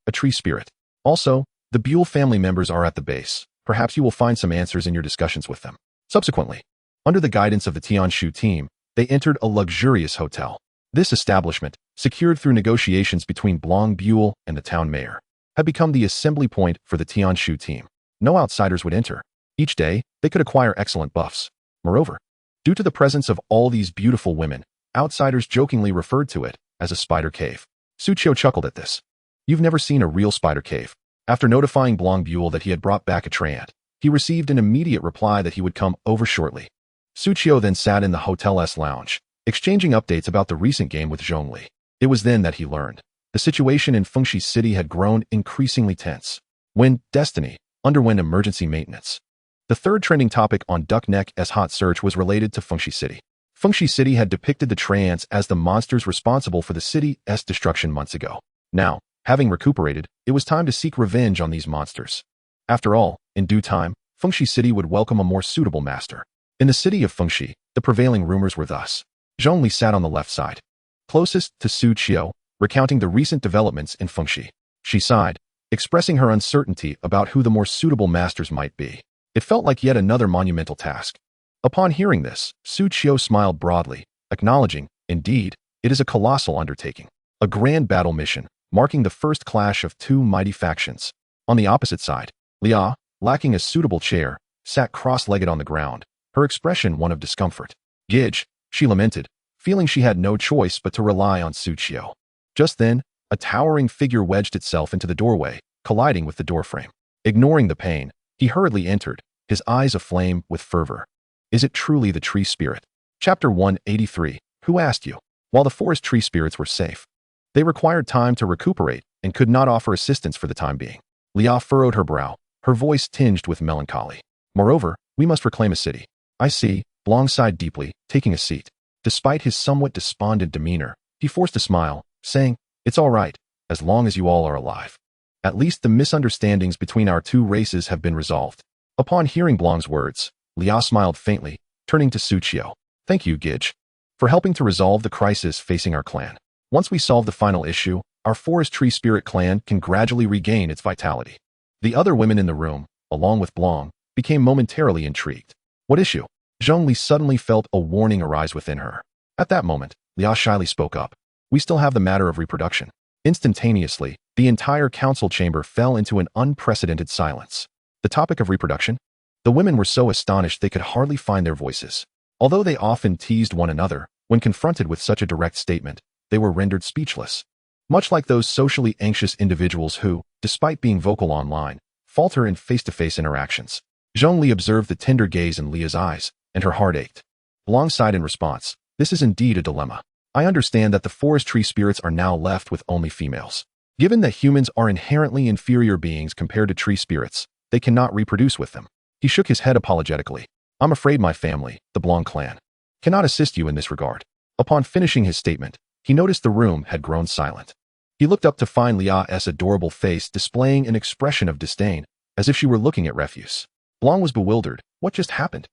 A tree spirit. Also, the Buell family members are at the base. Perhaps you will find some answers in your discussions with them. Subsequently, under the guidance of the Tianshu team, they entered a luxurious hotel. This establishment, secured through negotiations between Blong Buell and the town mayor, had become the assembly point for the Tianshu team. No outsiders would enter. Each day, they could acquire excellent buffs. Moreover, due to the presence of all these beautiful women, outsiders jokingly referred to it as a spider cave. Su Qiu chuckled at this. You've never seen a real spider cave. After notifying Blong Buell that he had brought back a treant, he received an immediate reply that he would come over shortly. Su Qiu then sat in the hotel's lounge, exchanging updates about the recent game with Zhongli. It was then that he learned. The situation in Fengxi City had grown increasingly tense. When Destiny underwent emergency maintenance. The third trending topic on DuckNeck's hot search was related to Fengxi City. Fengxi City had depicted the treants as the monsters responsible for the city's destruction months ago. Now, having recuperated, it was time to seek revenge on these monsters. After all, in due time, Fengxi City would welcome a more suitable master. In the city of Fengxi, the prevailing rumors were thus. Zhongli sat on the left side, closest to Su Qiu, recounting the recent developments in Fengxi. She sighed, expressing her uncertainty about who the more suitable masters might be. It felt like yet another monumental task. Upon hearing this, Su Qiu smiled broadly, acknowledging, indeed, it is a colossal undertaking. A grand battle mission, marking the first clash of two mighty factions. On the opposite side, Lia, lacking a suitable chair, sat cross-legged on the ground, her expression one of discomfort. Gidge, she lamented, feeling she had no choice but to rely on Suchio. Just then, a towering figure wedged itself into the doorway, colliding with the doorframe. Ignoring the pain, he hurriedly entered, his eyes aflame with fervor. Is it truly the tree spirit? Chapter 183. Who asked you? While the forest tree spirits were safe, they required time to recuperate and could not offer assistance for the time being. Lia furrowed her brow, her voice tinged with melancholy. Moreover, we must reclaim a city. I see, Blong sighed deeply, taking a seat. Despite his somewhat despondent demeanor, he forced a smile, saying, It's all right, as long as you all are alive. At least the misunderstandings between our two races have been resolved. Upon hearing Blong's words, Lia smiled faintly, turning to Suchio. Thank you, Gidge, for helping to resolve the crisis facing our clan. Once we solve the final issue, our forest tree spirit clan can gradually regain its vitality. The other women in the room, along with Blong, became momentarily intrigued. What issue? Zhongli suddenly felt a warning arise within her. At that moment, Lia shyly spoke up. We still have the matter of reproduction. Instantaneously, the entire council chamber fell into an unprecedented silence. The topic of reproduction? The women were so astonished they could hardly find their voices. Although they often teased one another, when confronted with such a direct statement, they were rendered speechless. Much like those socially anxious individuals who, despite being vocal online, falter in face-to-face interactions. Zhongli observed the tender gaze in Lia's eyes, and her heart ached. Blong sighed in response. This is indeed a dilemma. I understand that the forest tree spirits are now left with only females. Given that humans are inherently inferior beings compared to tree spirits, they cannot reproduce with them. He shook his head apologetically. I'm afraid my family, the Blong clan, cannot assist you in this regard. Upon finishing his statement, he noticed the room had grown silent. He looked up to find Lia's adorable face displaying an expression of disdain, as if she were looking at refuse. Blong was bewildered. What just happened?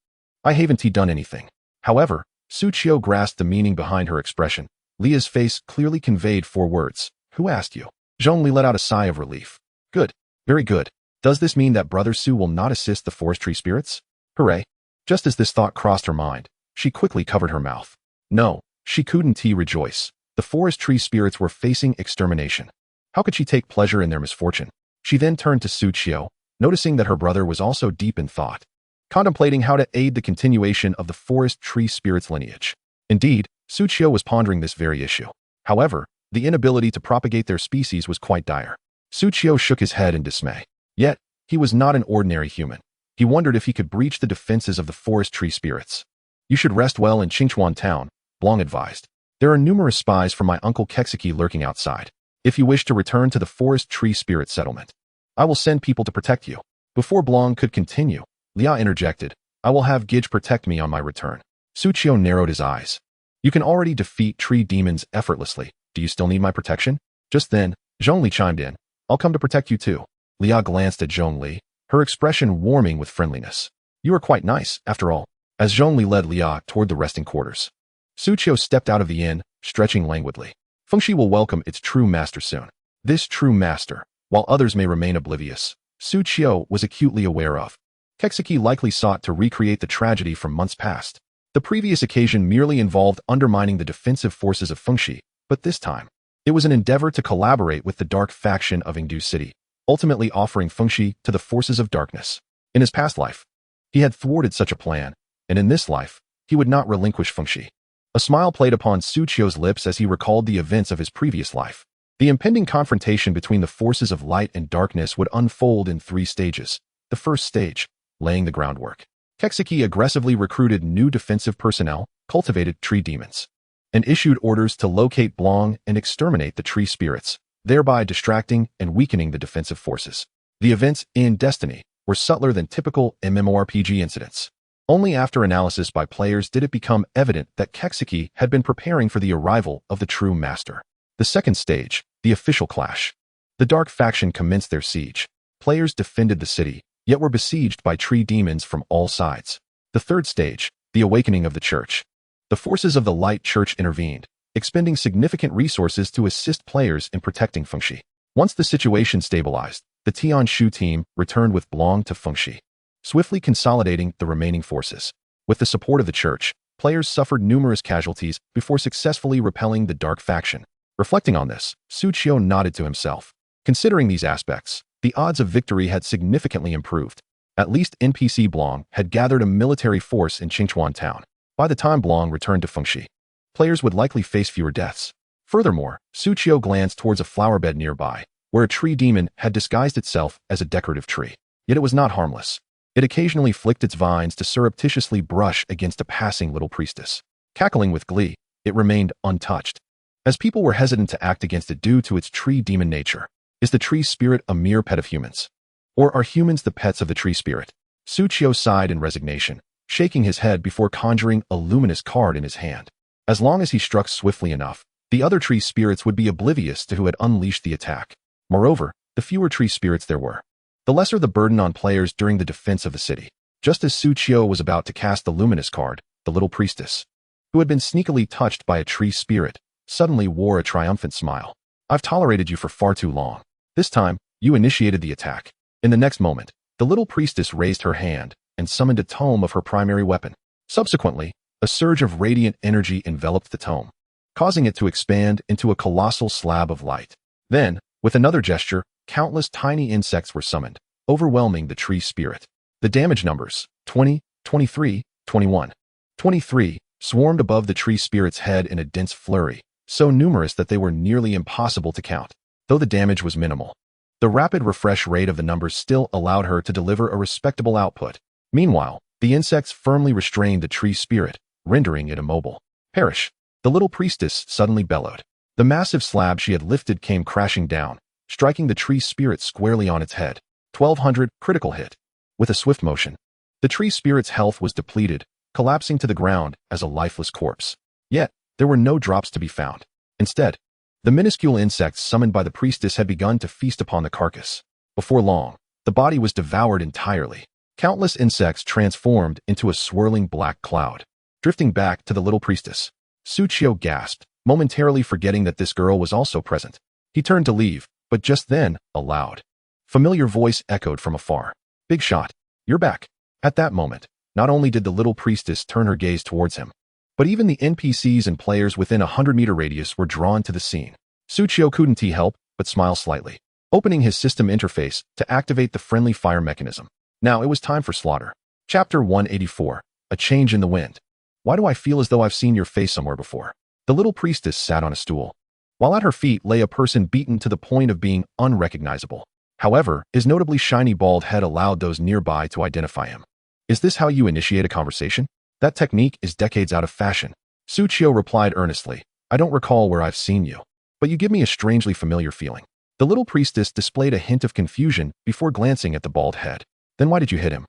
I haven't done anything. However, Suchio grasped the meaning behind her expression. Lia's face clearly conveyed 4 words. Who asked you? Zhongli let out a sigh of relief. Good. Very good. Does this mean that Brother Su will not assist the forest tree spirits? Hooray. Just as this thought crossed her mind, she quickly covered her mouth. No, she couldn't rejoice. The forest tree spirits were facing extermination. How could she take pleasure in their misfortune? She then turned to Suchio, noticing that her brother was also deep in thought, contemplating how to aid the continuation of the forest tree spirit's lineage. Indeed, Suchio was pondering this very issue. However, the inability to propagate their species was quite dire. Suchio shook his head in dismay. Yet, he was not an ordinary human. He wondered if he could breach the defenses of the forest tree spirits. You should rest well in Qingchuan town, Blong advised. There are numerous spies from my uncle Kexiki lurking outside. If you wish to return to the forest tree spirit settlement, I will send people to protect you. Before Blong could continue, Lia interjected. I will have Gidge protect me on my return. Suchio narrowed his eyes. You can already defeat tree demons effortlessly. Do you still need my protection? Just then, Zhongli chimed in. I'll come to protect you too. Lia glanced at Zhongli, her expression warming with friendliness. You are quite nice, after all. As Zhongli led Lia toward the resting quarters, Suchio stepped out of the inn, stretching languidly. Fengxi will welcome its true master soon. This true master, while others may remain oblivious, Suchio was acutely aware of. Kexiki likely sought to recreate the tragedy from months past. The previous occasion merely involved undermining the defensive forces of Fengxi, but this time, it was an endeavor to collaborate with the dark faction of Yingdu City, ultimately offering Fengxi to the forces of darkness. In his past life, he had thwarted such a plan, and in this life, he would not relinquish Fengxi. A smile played upon Suchio's lips as he recalled the events of his previous life. The impending confrontation between the forces of light and darkness would unfold in 3 stages. The first stage, laying the groundwork. Kexiki aggressively recruited new defensive personnel, cultivated tree demons, and issued orders to locate Blong and exterminate the tree spirits, thereby distracting and weakening the defensive forces. The events in Destiny were subtler than typical MMORPG incidents. Only after analysis by players did it become evident that Kexiki had been preparing for the arrival of the true master. The second stage, the official clash. The dark faction commenced their siege. Players defended the city, yet were besieged by tree demons from all sides. The third stage, the awakening of the church. The forces of the light church intervened, expending significant resources to assist players in protecting Fengxi. Once the situation stabilized, the Tianshu team returned with Blong to Fengxi, swiftly consolidating the remaining forces. With the support of the church, players suffered numerous casualties before successfully repelling the dark faction. Reflecting on this, Suchio nodded to himself. Considering these aspects, The odds of victory had significantly improved. At least NPC Blong had gathered a military force in Qingchuan town. By the time Blong returned to Fengxi, players would likely face fewer deaths. Furthermore, Suqiu glanced towards a flower bed nearby, where a tree demon had disguised itself as a decorative tree. Yet it was not harmless. It occasionally flicked its vines to surreptitiously brush against a passing little priestess. Cackling with glee, it remained untouched. As people were hesitant to act against it due to its tree demon nature, is the tree spirit a mere pet of humans? Or are humans the pets of the tree spirit? Suqiu sighed in resignation, shaking his head before conjuring a luminous card in his hand. As long as he struck swiftly enough, the other tree spirits would be oblivious to who had unleashed the attack. Moreover, the fewer tree spirits there were, the lesser the burden on players during the defense of the city. Just as Suqiu was about to cast the luminous card, the little priestess, who had been sneakily touched by a tree spirit, suddenly wore a triumphant smile. I've tolerated you for far too long. This time, you initiated the attack. In the next moment, the little priestess raised her hand and summoned a tome of her primary weapon. Subsequently, a surge of radiant energy enveloped the tome, causing it to expand into a colossal slab of light. Then, with another gesture, countless tiny insects were summoned, overwhelming the tree spirit. The damage numbers, 20, 23, 21. 23, swarmed above the tree spirit's head in a dense flurry, so numerous that they were nearly impossible to count. Though the damage was minimal, the rapid refresh rate of the numbers still allowed her to deliver a respectable output. Meanwhile, the insects firmly restrained the tree spirit, rendering it immobile. Perish! The little priestess suddenly bellowed. The massive slab she had lifted came crashing down, striking the tree spirit squarely on its head. 1200 critical hit. With a swift motion, the tree spirit's health was depleted, collapsing to the ground as a lifeless corpse. Yet, there were no drops to be found. Instead, the minuscule insects summoned by the priestess had begun to feast upon the carcass. Before long, the body was devoured entirely. Countless insects transformed into a swirling black cloud, drifting back to the little priestess. Suqiu gasped, momentarily forgetting that this girl was also present. He turned to leave, but just then, a loud, familiar voice echoed from afar. Big shot, you're back. At that moment, not only did the little priestess turn her gaze towards him, but even the NPCs and players within a 100-meter radius were drawn to the scene. Suqiu couldn't help but smile slightly, opening his system interface to activate the friendly fire mechanism. Now it was time for slaughter. Chapter 184, A Change in the Wind. Why do I feel as though I've seen your face somewhere before? The little priestess sat on a stool, while at her feet lay a person beaten to the point of being unrecognizable. However, his notably shiny bald head allowed those nearby to identify him. Is this how you initiate a conversation? That technique is decades out of fashion. Suqiu replied earnestly. I don't recall where I've seen you, but you give me a strangely familiar feeling. The little priestess displayed a hint of confusion before glancing at the bald head. Then why did you hit him?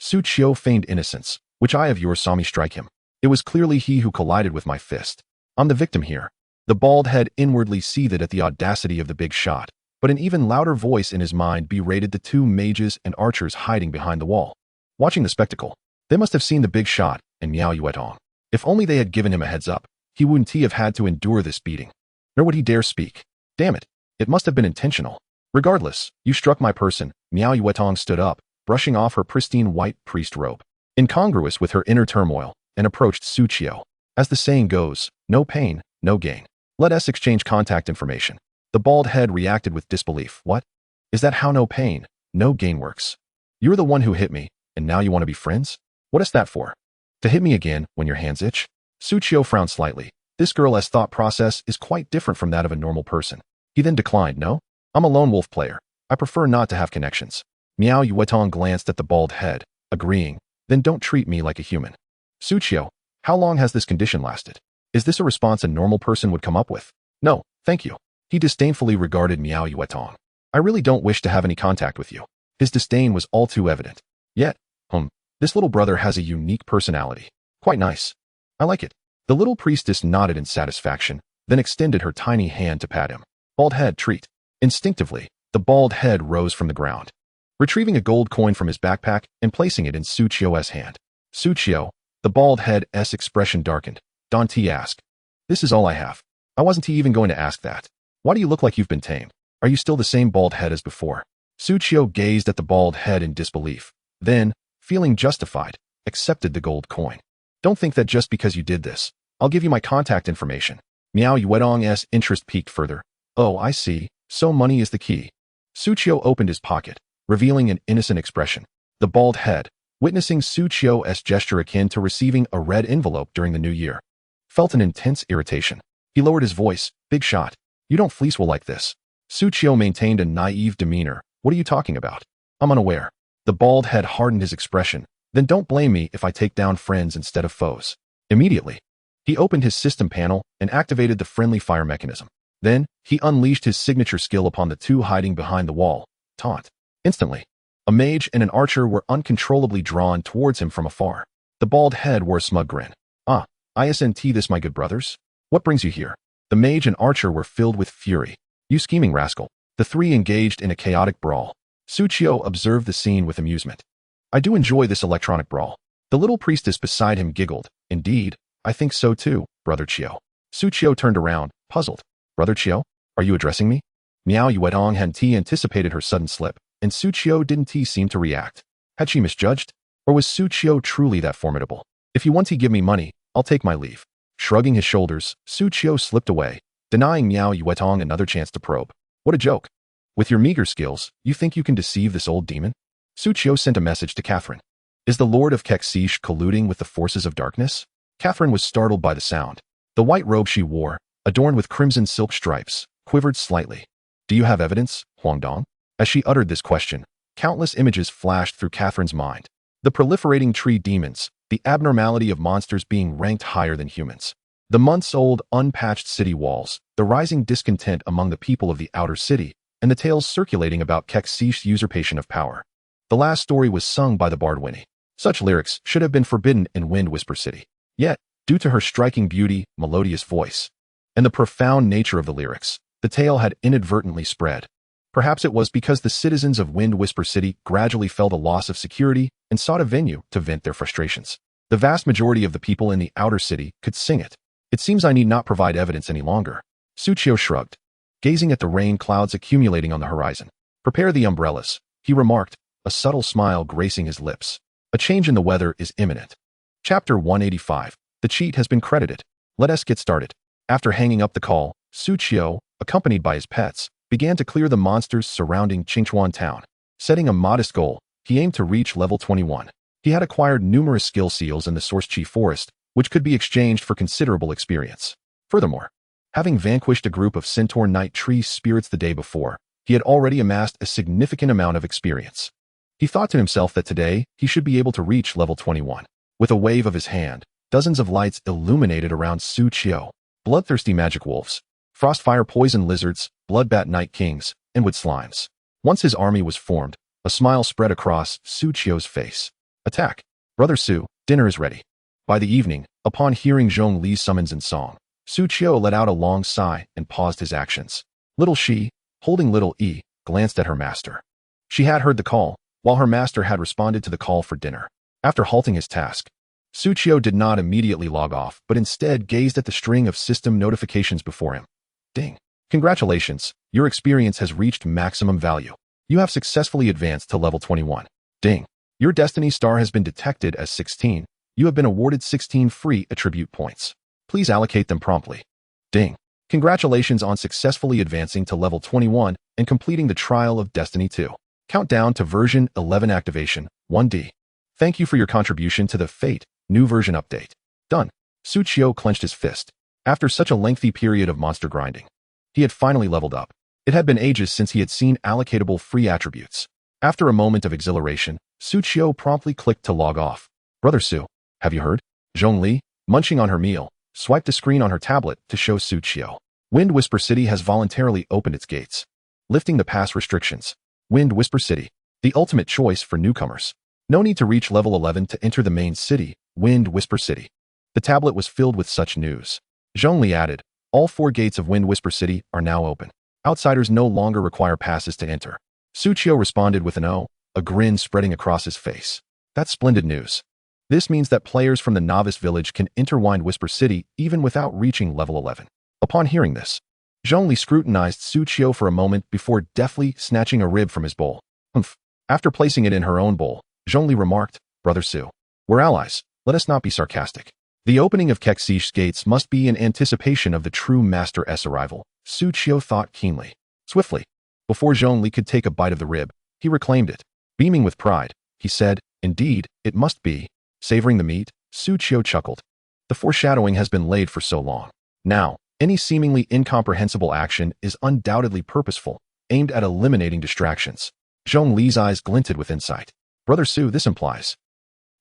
Suqiu feigned innocence. Which eye of yours saw me strike him? It was clearly he who collided with my fist. I'm the victim here. The bald head inwardly seethed at the audacity of the big shot, but an even louder voice in his mind berated the two mages and archers hiding behind the wall. Watching the spectacle, they must have seen the big shot and Miao Yuetong. If only they had given him a heads up, he wouldn't have had to endure this beating. Nor would he dare speak. Damn it, it must have been intentional. Regardless, you struck my person. Miao Yuetong stood up, brushing off her pristine white priest robe, incongruous with her inner turmoil, and approached Suqiu. As the saying goes, no pain, no gain. Let us exchange contact information. The bald head reacted with disbelief. What? Is that how no pain, no gain works? You're the one who hit me, and now you want to be friends? What is that for? To hit me again when your hands itch? Suqiu frowned slightly. This girl's thought process is quite different from that of a normal person. He then declined. No? I'm a lone wolf player. I prefer not to have connections. Miao Yuetong glanced at the bald head, agreeing. Then don't treat me like a human. Suqiu, how long has this condition lasted? Is this a response a normal person would come up with? No, thank you. He disdainfully regarded Miao Yuetong. I really don't wish to have any contact with you. His disdain was all too evident. Yet, this little brother has a unique personality. Quite nice. I like it. The little priestess nodded in satisfaction, then extended her tiny hand to pat him. Bald head, treat. Instinctively, the bald head rose from the ground, retrieving a gold coin from his backpack and placing it in Suqiu's hand. Suqiu, the bald head's expression darkened. Don't ask. This is all I have. I wasn't even going to ask that. Why do you look like you've been tamed? Are you still the same bald head as before? Suqiu gazed at the bald head in disbelief. Then, feeling justified, accepted the gold coin. Don't think that just because you did this, I'll give you my contact information. Miao Yuetong's interest peaked further. Oh, I see. So money is the key. Suqiu opened his pocket, revealing an innocent expression. The bald head, witnessing Suqiu's gesture akin to receiving a red envelope during the new year, felt an intense irritation. He lowered his voice. Big shot. You don't fleece well like this. Suqiu maintained a naive demeanor. What are you talking about? I'm unaware. The bald head hardened his expression. Then don't blame me if I take down friends instead of foes. Immediately, he opened his system panel and activated the friendly fire mechanism. Then, he unleashed his signature skill upon the two hiding behind the wall. Taunt. Instantly, a mage and an archer were uncontrollably drawn towards him from afar. The bald head wore a smug grin. Ah, isn't this my good brothers? What brings you here? The mage and archer were filled with fury. You scheming rascal. The three engaged in a chaotic brawl. Suqiu observed the scene with amusement. I do enjoy this electronic brawl. The little priestess beside him giggled. Indeed, I think so too, Brother Qiu. Suqiu turned around, puzzled. Brother Qiu, are you addressing me? Miao Yuetong Han Ti anticipated her sudden slip, and Suqiu didn't seem to react. Had she misjudged? Or was Suqiu truly that formidable? If you want to give me money, I'll take my leave. Shrugging his shoulders, Suqiu slipped away, denying Miao Yuetong another chance to probe. What a joke. With your meager skills, you think you can deceive this old demon? Suqiu sent a message to Catherine. Is the Lord of Kexish colluding with the forces of darkness? Catherine was startled by the sound. The white robe she wore, adorned with crimson silk stripes, quivered slightly. Do you have evidence, Huangdong? As she uttered this question, countless images flashed through Catherine's mind. The proliferating tree demons, the abnormality of monsters being ranked higher than humans, the months-old unpatched city walls, the rising discontent among the people of the outer city, and the tales circulating about Kexish's usurpation of power. The last story was sung by the bard Winnie. Such lyrics should have been forbidden in Wind Whisper City. Yet, due to her striking beauty, melodious voice, and the profound nature of the lyrics, the tale had inadvertently spread. Perhaps it was because the citizens of Wind Whisper City gradually felt a loss of security and sought a venue to vent their frustrations. The vast majority of the people in the outer city could sing it. It seems I need not provide evidence any longer. Suqiu shrugged, gazing at the rain clouds accumulating on the horizon. Prepare the umbrellas, he remarked, a subtle smile gracing his lips. A change in the weather is imminent. Chapter 185. The cheat has been credited. Let us get started. After hanging up the call, Suqiu, accompanied by his pets, began to clear the monsters surrounding Qingchuan town. Setting a modest goal, he aimed to reach level 21. He had acquired numerous skill seals in the Source Chi Forest, which could be exchanged for considerable experience. Furthermore, having vanquished a group of Centaur Night Tree spirits the day before, he had already amassed a significant amount of experience. He thought to himself that today he should be able to reach level 21. With a wave of his hand, dozens of lights illuminated around Suqiu. Bloodthirsty magic wolves, frostfire poison lizards, bloodbat night kings, and wood slimes. Once his army was formed, a smile spread across Suqiu's face. Attack. Brother Su, dinner is ready. By the evening, upon hearing Zhong Li's summons and song, Suqiu let out a long sigh and paused his actions. Little Shi, holding little E, glanced at her master. She had heard the call, while her master had responded to the call for dinner. After halting his task, Suqiu did not immediately log off, but instead gazed at the string of system notifications before him. Ding. Congratulations, your experience has reached maximum value. You have successfully advanced to level 21. Ding. Your destiny star has been detected as 16. You have been awarded 16 free attribute points. Please allocate them promptly. Ding. Congratulations on successfully advancing to level 21 and completing the Trial of Destiny 2. Countdown to version 11 activation, 1D. Thank you for your contribution to the Fate new version update. Done. Suqiu clenched his fist. After such a lengthy period of monster grinding, he had finally leveled up. It had been ages since he had seen allocatable free attributes. After a moment of exhilaration, Suqiu promptly clicked to log off. Brother Su, have you heard? Zhong Li, munching on her meal, swiped the screen on her tablet to show Suqiu. Wind Whisper City has voluntarily opened its gates, lifting the pass restrictions. Wind Whisper City, the ultimate choice for newcomers. No need to reach level 11 to enter the main city, Wind Whisper City. The tablet was filled with such news. Zhong Li added, all 4 gates of Wind Whisper City are now open. Outsiders no longer require passes to enter. Suqiu responded with an O, a grin spreading across his face. That's splendid news. This means that players from the novice village can enter Wind Whisper City even without reaching level 11. Upon hearing this, Zhong Li scrutinized Suqiu for a moment before deftly snatching a rib from his bowl. Humph. After placing it in her own bowl, Zhong Li remarked, Brother Su, we're allies, let us not be sarcastic. The opening of Kexish's gates must be in anticipation of the true Master S arrival, Suqiu thought keenly. Swiftly, Before Zhongli could take a bite of the rib, he reclaimed it. Beaming with pride, he said, "Indeed, it must be." Savoring the meat, Su Qiu chuckled. The foreshadowing has been laid for so long. Now, any seemingly incomprehensible action is undoubtedly purposeful, aimed at eliminating distractions. Zhongli's eyes glinted with insight. "Brother Su, this implies."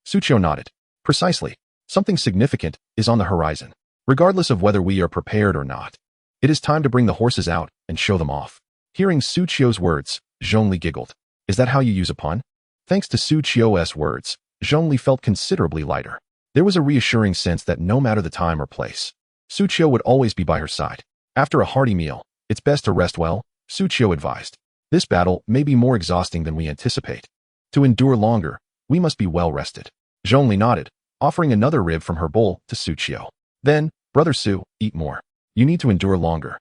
Su Qiu nodded. "Precisely. Something significant is on the horizon. Regardless of whether we are prepared or not, it is time to bring the horses out and show them off." Hearing Su Qiu's words, Zhongli giggled. "Is that how you use a pun?" Thanks to Su Qiu's words, Zhongli felt considerably lighter. There was a reassuring sense that no matter the time or place, Su Qiu would always be by her side. After a hearty meal, it's best to rest well, Su Qiu advised. This battle may be more exhausting than we anticipate. To endure longer, we must be well rested. Zhongli nodded, offering another rib from her bowl to Su Qiu. Then, Brother Su, eat more. You need to endure longer.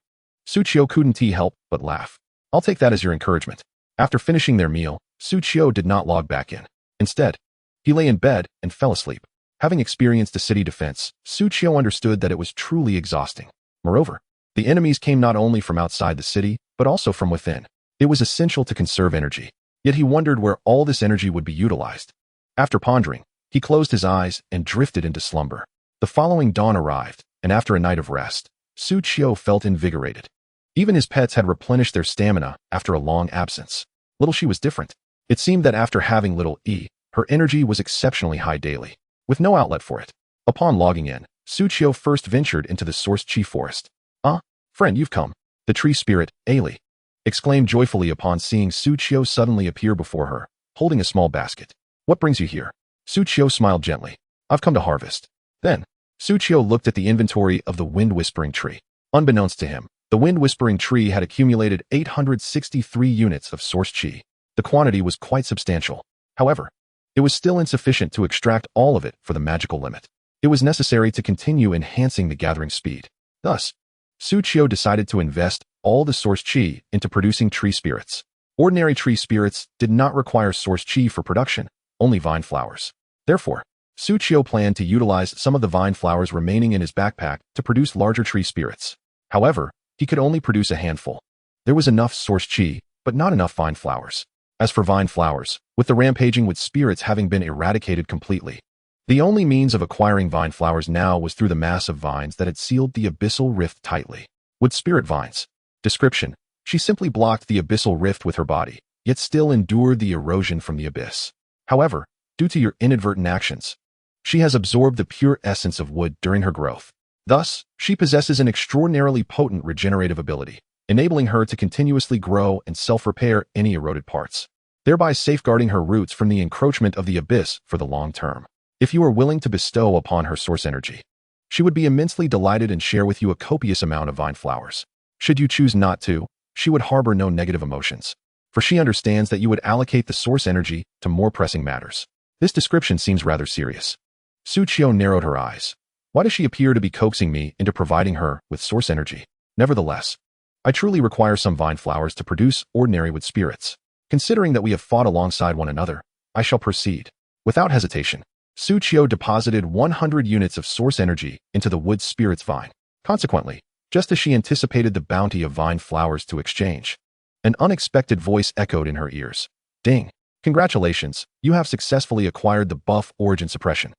Su Qiu couldn't help but laugh. I'll take that as your encouragement. After finishing their meal, Su Qiu did not log back in. Instead, he lay in bed and fell asleep. Having experienced a city defense, Su Qiu understood that it was truly exhausting. Moreover, the enemies came not only from outside the city, but also from within. It was essential to conserve energy. Yet he wondered where all this energy would be utilized. After pondering, he closed his eyes and drifted into slumber. The following dawn arrived, and after a night of rest, Su Qiu felt invigorated. Even his pets had replenished their stamina after a long absence. Little She was different. It seemed that after having Little E, her energy was exceptionally high daily, with no outlet for it. Upon logging in, Su Qiu first ventured into the Source Chi forest. "Ah, friend, you've come." The tree spirit, Ailey, exclaimed joyfully upon seeing Su Qiu suddenly appear before her, holding a small basket. "What brings you here?" Su Qiu smiled gently. "I've come to harvest." Then, Su Qiu looked at the inventory of the wind-whispering tree. Unbeknownst to him, the wind-whispering tree had accumulated 863 units of Source Chi. The quantity was quite substantial. However, it was still insufficient to extract all of it for the magical limit. It was necessary to continue enhancing the gathering speed. Thus, Su Qiu decided to invest all the Source Chi into producing tree spirits. Ordinary tree spirits did not require Source Chi for production, only vine flowers. Therefore, Su Qiu planned to utilize some of the vine flowers remaining in his backpack to produce larger tree spirits. However, he could only produce a handful. There was enough Source Chi, but not enough vine flowers. As for vine flowers, with the rampaging wood spirits having been eradicated completely, the only means of acquiring vine flowers now was through the mass of vines that had sealed the abyssal rift tightly. Wood spirit vines. Description: she simply blocked the abyssal rift with her body, yet still endured the erosion from the abyss. However, due to your inadvertent actions, she has absorbed the pure essence of wood during her growth. Thus, she possesses an extraordinarily potent regenerative ability, enabling her to continuously grow and self-repair any eroded parts, thereby safeguarding her roots from the encroachment of the abyss for the long term. If you are willing to bestow upon her source energy, she would be immensely delighted and share with you a copious amount of vine flowers. Should you choose not to, she would harbor no negative emotions, for she understands that you would allocate the source energy to more pressing matters. This description seems rather serious. Su Qiu narrowed her eyes. Why does she appear to be coaxing me into providing her with source energy? Nevertheless, I truly require some vine flowers to produce ordinary wood spirits. Considering that we have fought alongside one another, I shall proceed. Without hesitation, Su Qiu deposited 100 units of source energy into the wood spirit's vine. Consequently, just as she anticipated the bounty of vine flowers to exchange, an unexpected voice echoed in her ears. Ding! Congratulations, you have successfully acquired the buff Origin Suppression.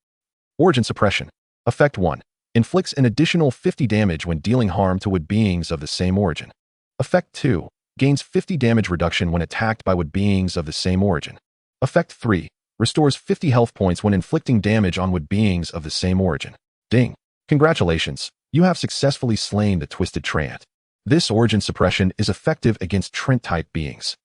Origin Suppression. Effect 1. Inflicts an additional 50 damage when dealing harm to wood beings of the same origin. Effect 2. Gains 50 damage reduction when attacked by wood beings of the same origin. Effect 3. Restores 50 health points when inflicting damage on wood beings of the same origin. Ding! Congratulations, you have successfully slain the Twisted Trant. This Origin Suppression is effective against Trent-type beings.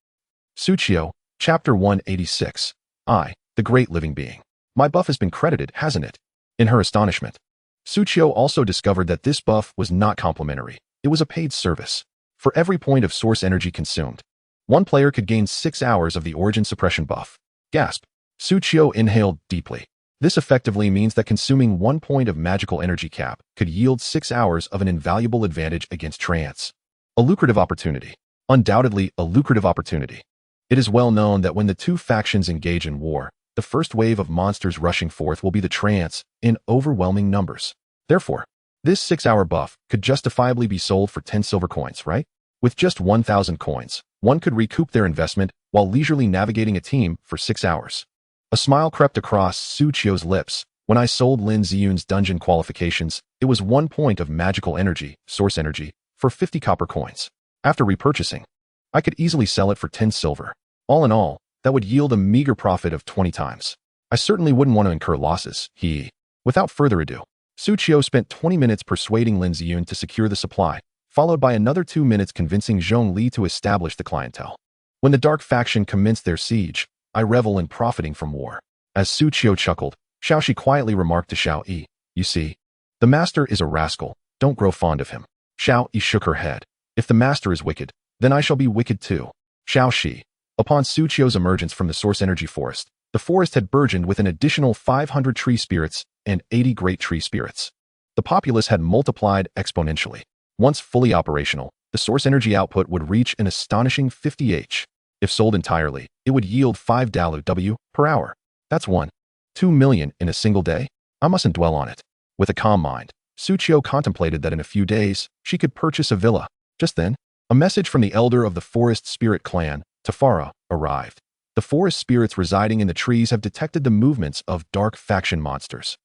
Su Qiu, Chapter 186. I, the Great Living Being. My buff has been credited, hasn't it? In her astonishment, Su Qiu also discovered that this buff was not complimentary. It was a paid service. For every point of source energy consumed, one player could gain 6 hours of the Origin Suppression buff. Gasp! Su Qiu inhaled deeply. This effectively means that consuming 1 point of magical energy cap could yield 6 hours of an invaluable advantage against trance. A lucrative opportunity. Undoubtedly a lucrative opportunity. It is well known that when the two factions engage in war, the first wave of monsters rushing forth will be the trance in overwhelming numbers. Therefore, this 6-hour buff could justifiably be sold for 10 silver coins, right? With just 1,000 coins, one could recoup their investment while leisurely navigating a team for 6 hours. A smile crept across Su Qiu's lips. When I sold Lin Ziyun's dungeon qualifications, it was 1 point of magical energy, source energy, for 50 copper coins. After repurchasing, I could easily sell it for 10 silver. All in all, that would yield a meager profit of 20 times. I certainly wouldn't want to incur losses. Without further ado, Su Qiu spent 20 minutes persuading Lin Ziyun to secure the supply, followed by another 2 minutes convincing Zhong Li to establish the clientele. When the Dark Faction commenced their siege, I revel in profiting from war. As Su Qiu chuckled, Xiao Shi quietly remarked to Xiao Yi, "You see, the master is a rascal, don't grow fond of him." Xiao Yi shook her head. "If the master is wicked, then I shall be wicked too." Xiao Shi. Upon Su Qiu's emergence from the source energy forest, the forest had burgeoned with an additional 500 tree spirits and 80 great tree spirits. The populace had multiplied exponentially. Once fully operational, the source energy output would reach an astonishing 50H. If sold entirely, it would yield 5 W per hour. That's 1.2 million in a single day. I mustn't dwell on it. With a calm mind, Su Qiu contemplated that in a few days, she could purchase a villa. Just then, a message from the elder of the forest spirit clan, Tafara, arrived. The forest spirits residing in the trees have detected the movements of Dark Faction monsters.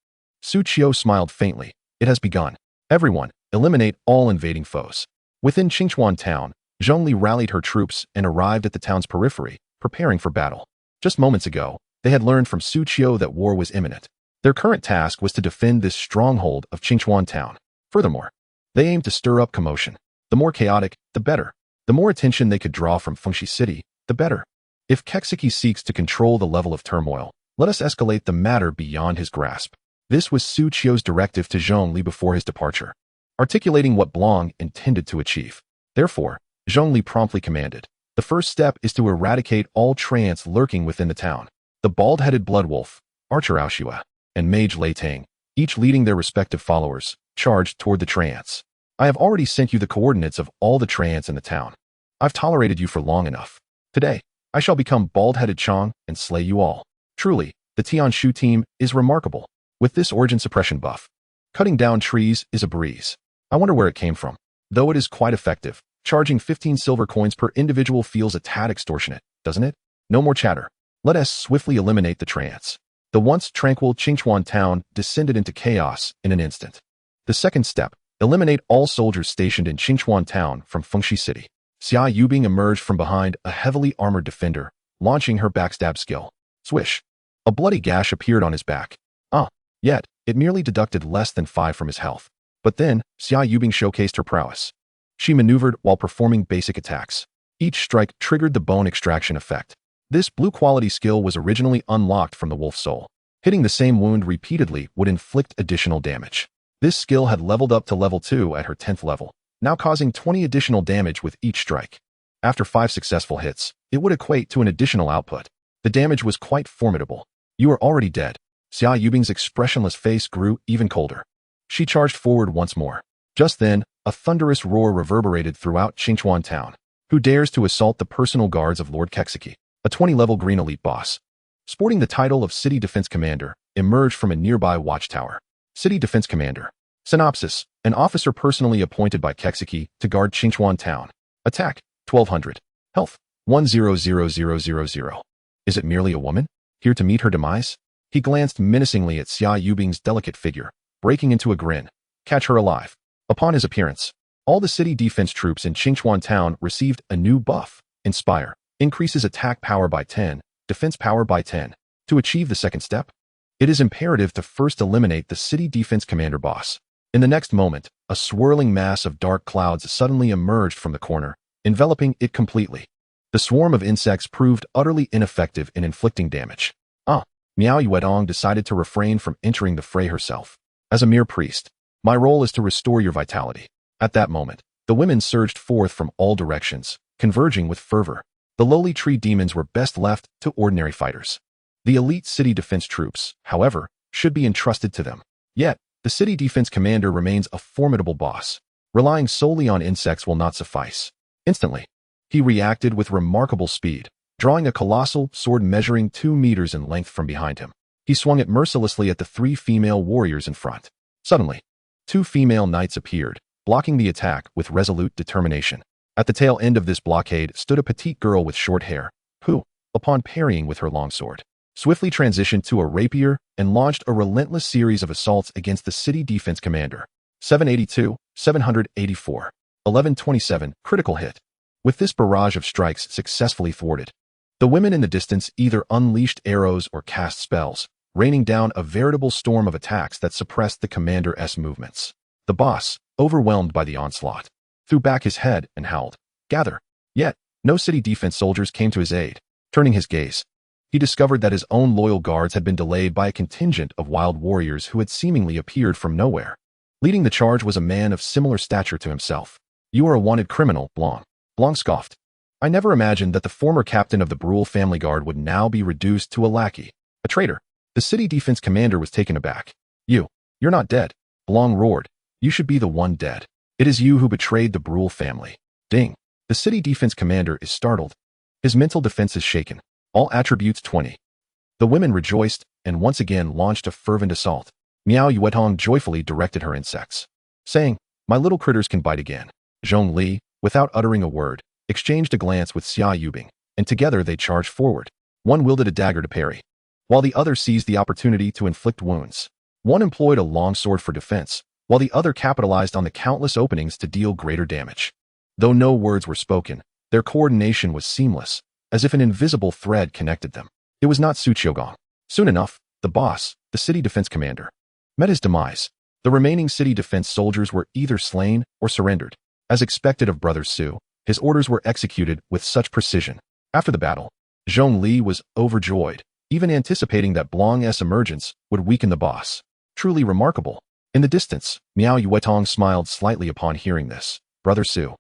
Su Qiu smiled faintly. It has begun. Everyone, eliminate all invading foes. Within Qingchuan town, Zhongli rallied her troops and arrived at the town's periphery, preparing for battle. Just moments ago, they had learned from Su Qiu that war was imminent. Their current task was to defend this stronghold of Qingchuan town. Furthermore, they aimed to stir up commotion. The more chaotic, the better. The more attention they could draw from Fengxi City, the better. If Kexiki seeks to control the level of turmoil, let us escalate the matter beyond his grasp. This was Su Qiu's directive to Zhongli before his departure, articulating what Blong intended to achieve. Therefore, Zhongli promptly commanded, "The first step is to eradicate all trance lurking within the town." The bald-headed Bloodwolf, Archer Aoshua, and Mage Lei Tang, each leading their respective followers, charged toward the trance. "I have already sent you the coordinates of all the trance in the town. I've tolerated you for long enough. Today, I shall become Bald-Headed Chong and slay you all." Truly, the Tianshu team is remarkable. With this origin suppression buff, cutting down trees is a breeze. I wonder where it came from. Though it is quite effective, charging 15 silver coins per individual feels a tad extortionate, doesn't it? No more chatter. Let us swiftly eliminate the trance. The once tranquil Qingchuan town descended into chaos in an instant. The second step, eliminate all soldiers stationed in Qingchuan town from Fengxi City. Xia Yubing emerged from behind a heavily armored defender, launching her backstab skill. Swish. A bloody gash appeared on his back. Yet, it merely deducted less than 5 from his health. But then, Xia Yubing showcased her prowess. She maneuvered while performing basic attacks. Each strike triggered the bone extraction effect. This blue-quality skill was originally unlocked from the Wolf Soul. Hitting the same wound repeatedly would inflict additional damage. This skill had leveled up to level 2 at her 10th level, now causing 20 additional damage with each strike. After 5 successful hits, it would equate to an additional output. The damage was quite formidable. "You are already dead." Xia Yubing's expressionless face grew even colder. She charged forward once more. Just then, a thunderous roar reverberated throughout Qingchuan town. Who dares to assault the personal guards of Lord Kexiki? A 20-level green elite boss, sporting the title of City Defense Commander, emerged from a nearby watchtower. City Defense Commander. Synopsis: an officer personally appointed by Kexiki to guard Qingchuan town. Attack: 1200. Health: 100000. Is it merely a woman, here to meet her demise? He glanced menacingly at Xia Yubing's delicate figure, breaking into a grin. Catch her alive. Upon his appearance, all the city defense troops in Qingchuan town received a new buff. Inspire. Increases attack power by 10, defense power by 10. To achieve the second step, it is imperative to first eliminate the city defense commander boss. In the next moment, a swirling mass of dark clouds suddenly emerged from the corner, enveloping it completely. The swarm of insects proved utterly ineffective in inflicting damage. Miao Yuedong decided to refrain from entering the fray herself. As a mere priest, my role is to restore your vitality. At that moment, the women surged forth from all directions, converging with fervor. The lowly tree demons were best left to ordinary fighters. The elite city defense troops, however, should be entrusted to them. Yet, the city defense commander remains a formidable boss. Relying solely on insects will not suffice. Instantly, he reacted with remarkable speed, drawing a colossal sword measuring 2 meters in length from behind him. He swung it mercilessly at the 3 female warriors in front. Suddenly, 2 female knights appeared, blocking the attack with resolute determination. At the tail end of this blockade stood a petite girl with short hair, who, upon parrying with her longsword, swiftly transitioned to a rapier and launched a relentless series of assaults against the city defense commander. 782, 784, 1127, critical hit. With this barrage of strikes successfully thwarted, the women in the distance either unleashed arrows or cast spells, raining down a veritable storm of attacks that suppressed the commander's movements. The boss, overwhelmed by the onslaught, threw back his head and howled, "Gather!" Yet, no city defense soldiers came to his aid. Turning his gaze, he discovered that his own loyal guards had been delayed by a contingent of wild warriors who had seemingly appeared from nowhere. Leading the charge was a man of similar stature to himself. "You are a wanted criminal, Blanc." Blanc scoffed. "I never imagined that the former captain of the Brule family guard would now be reduced to a lackey, a traitor." The city defense commander was taken aback. You're not dead," Blanc roared. "You should be the one dead. It is you who betrayed the Brule family." Ding. The city defense commander is startled. His mental defense is shaken. All attributes 20. The women rejoiced and once again launched a fervent assault. Miao Yuetong joyfully directed her insects, saying, "My little critters can bite again." Zhong Li, without uttering a word, exchanged a glance with Xia Yubing, and together they charged forward. One wielded a dagger to parry, while the other seized the opportunity to inflict wounds. One employed a longsword for defense, while the other capitalized on the countless openings to deal greater damage. Though no words were spoken, their coordination was seamless, as if an invisible thread connected them. It was not Su Qiugong. Soon enough, the boss, the city defense commander, met his demise. The remaining city defense soldiers were either slain or surrendered. As expected of Brother Su, his orders were executed with such precision. After the battle, Zhong Li was overjoyed, even anticipating that Blanc's emergence would weaken the boss. Truly remarkable. In the distance, Miao Yuetong smiled slightly upon hearing this. "Brother Su,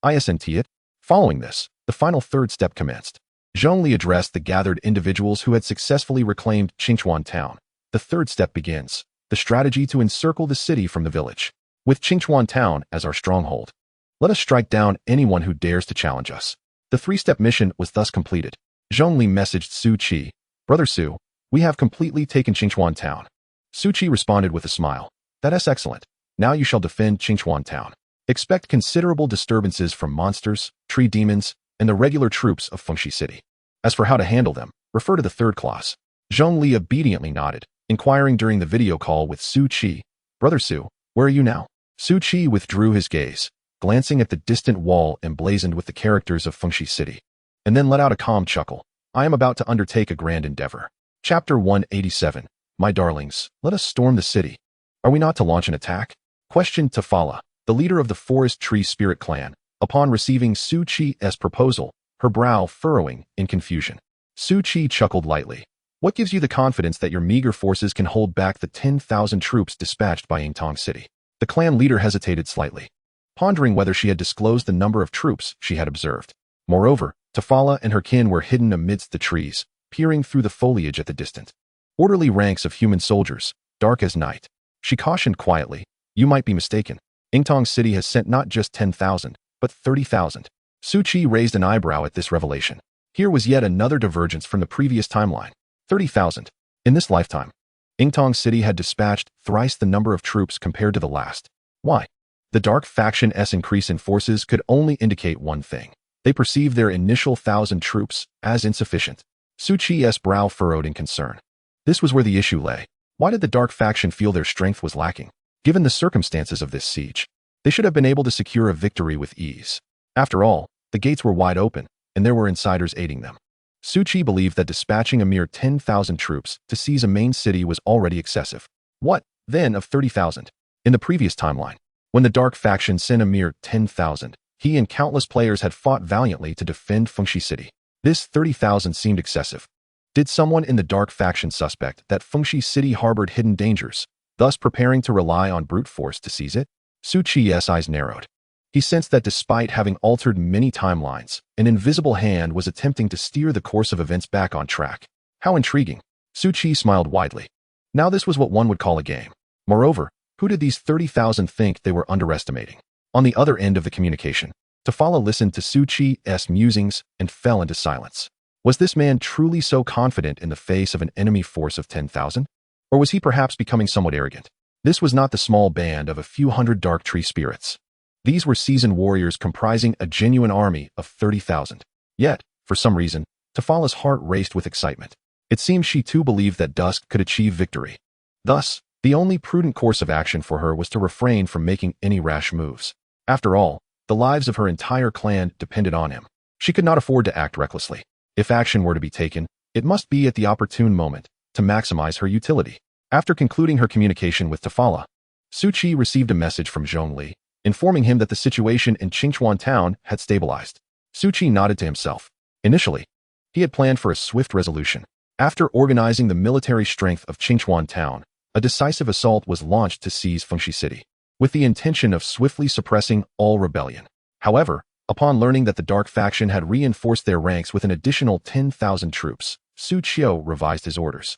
isn't it?" Following this, the final third step commenced. Zhong Li addressed the gathered individuals who had successfully reclaimed Qingchuan town. The third step begins, the strategy to encircle the city from the village. With Qingchuan town as our stronghold, let us strike down anyone who dares to challenge us. The three-step mission was thus completed. Zhong Li messaged Su Qi, "Brother Su, we have completely taken Qingchuan town." Su Qi responded with a smile. "That's excellent. Now you shall defend Qingchuan town. Expect considerable disturbances from monsters, tree demons, and the regular troops of Fengxi City. As for how to handle them, refer to the third clause." Zhong Li obediently nodded, inquiring during the video call with Su Qi, "Brother Su, where are you now?" Su Qi withdrew his gaze, glancing at the distant wall emblazoned with the characters of Fengxi City, and then let out a calm chuckle. "I am about to undertake a grand endeavor." Chapter 187. My darlings, let us storm the city. Are we not to launch an attack? Questioned Tafala, the leader of the Forest Tree Spirit Clan, upon receiving Su Qi's proposal, her brow furrowing in confusion. Su Qi chuckled lightly. "What gives you the confidence that your meager forces can hold back the 10,000 troops dispatched by Yingtong City?" The clan leader hesitated slightly, pondering whether she had disclosed the number of troops she had observed. Moreover, Tafala and her kin were hidden amidst the trees, peering through the foliage at the distance. Orderly ranks of human soldiers, dark as night. She cautioned quietly, "You might be mistaken. Yingtong City has sent not just 10,000, but 30,000. Su Qi raised an eyebrow at this revelation. Here was yet another divergence from the previous timeline. 30,000. In this lifetime, Yingtong City had dispatched thrice the number of troops compared to the last. Why? The Dark Faction's increase in forces could only indicate one thing. They perceived their initial 1,000 troops as insufficient. Su Qi's brow furrowed in concern. This was where the issue lay. Why did the Dark Faction feel their strength was lacking? Given the circumstances of this siege, they should have been able to secure a victory with ease. After all, the gates were wide open, and there were insiders aiding them. Su Qi believed that dispatching a mere 10,000 troops to seize a main city was already excessive. What, then, of 30,000? In the previous timeline, when the Dark Faction sent a mere 10,000, he and countless players had fought valiantly to defend Fengxi City. This 30,000 seemed excessive. Did someone in the Dark Faction suspect that Fengxi City harbored hidden dangers, thus preparing to rely on brute force to seize it? Su Qi's eyes narrowed. He sensed that despite having altered many timelines, an invisible hand was attempting to steer the course of events back on track. How intriguing. Su Qi smiled widely. Now this was what one would call a game. Moreover, who did these 30,000 think they were underestimating? On the other end of the communication, Tafala listened to Su Qi's musings and fell into silence. Was this man truly so confident in the face of an enemy force of 10,000? Or was he perhaps becoming somewhat arrogant? This was not the small band of a few hundred dark tree spirits. These were seasoned warriors comprising a genuine army of 30,000. Yet, for some reason, Tafala's heart raced with excitement. It seemed she too believed that Dusk could achieve victory. Thus, the only prudent course of action for her was to refrain from making any rash moves. After all, the lives of her entire clan depended on him. She could not afford to act recklessly. If action were to be taken, it must be at the opportune moment, to maximize her utility. After concluding her communication with Tafala, Su Qi received a message from Zhongli, informing him that the situation in Qingchuan town had stabilized. Su Qi nodded to himself. Initially, he had planned for a swift resolution. After organizing the military strength of Qingchuan town, a decisive assault was launched to seize Fengxi City, with the intention of swiftly suppressing all rebellion. However, upon learning that the Dark faction had reinforced their ranks with an additional 10,000 troops, Su Qiu revised his orders.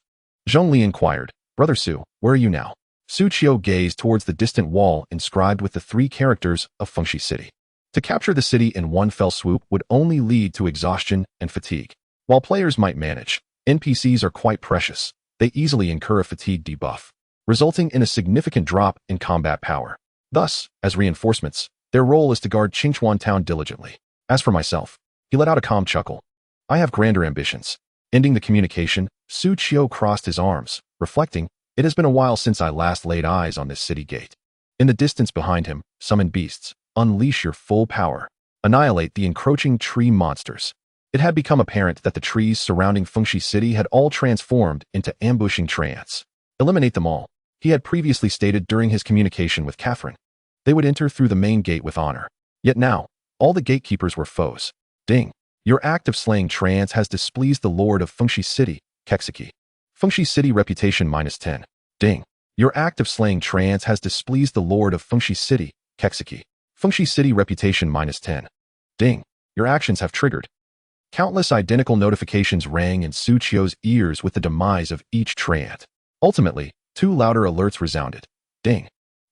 Zhongli inquired, "Brother Su, where are you now?" Su Qiu gazed towards the distant wall inscribed with the 3 characters of Fengxi City. To capture the city in one fell swoop would only lead to exhaustion and fatigue. While players might manage, NPCs are quite precious. They easily incur a fatigue debuff, resulting in a significant drop in combat power. Thus, as reinforcements, their role is to guard Qingchuan town diligently. As for myself, he let out a calm chuckle. I have grander ambitions. Ending the communication, Su Qiu crossed his arms, reflecting, it has been a while since I last laid eyes on this city gate. In the distance behind him, summon beasts, unleash your full power. Annihilate the encroaching tree monsters. It had become apparent that the trees surrounding Fengxi City had all transformed into ambushing treants. Eliminate them all, he had previously stated during his communication with Catherine. They would enter through the main gate with honor. Yet now, all the gatekeepers were foes. Ding. Your act of slaying treants has displeased the lord of Fengxi City, Kexiki. Fengxi City reputation -10. Ding. Your act of slaying treants has displeased the lord of Fengxi City, Kexiki. Fengxi City reputation -10. Ding. Your actions have triggered. Countless identical notifications rang in Su Qiu's ears with the demise of each treant. Ultimately, 2 louder alerts resounded. Ding.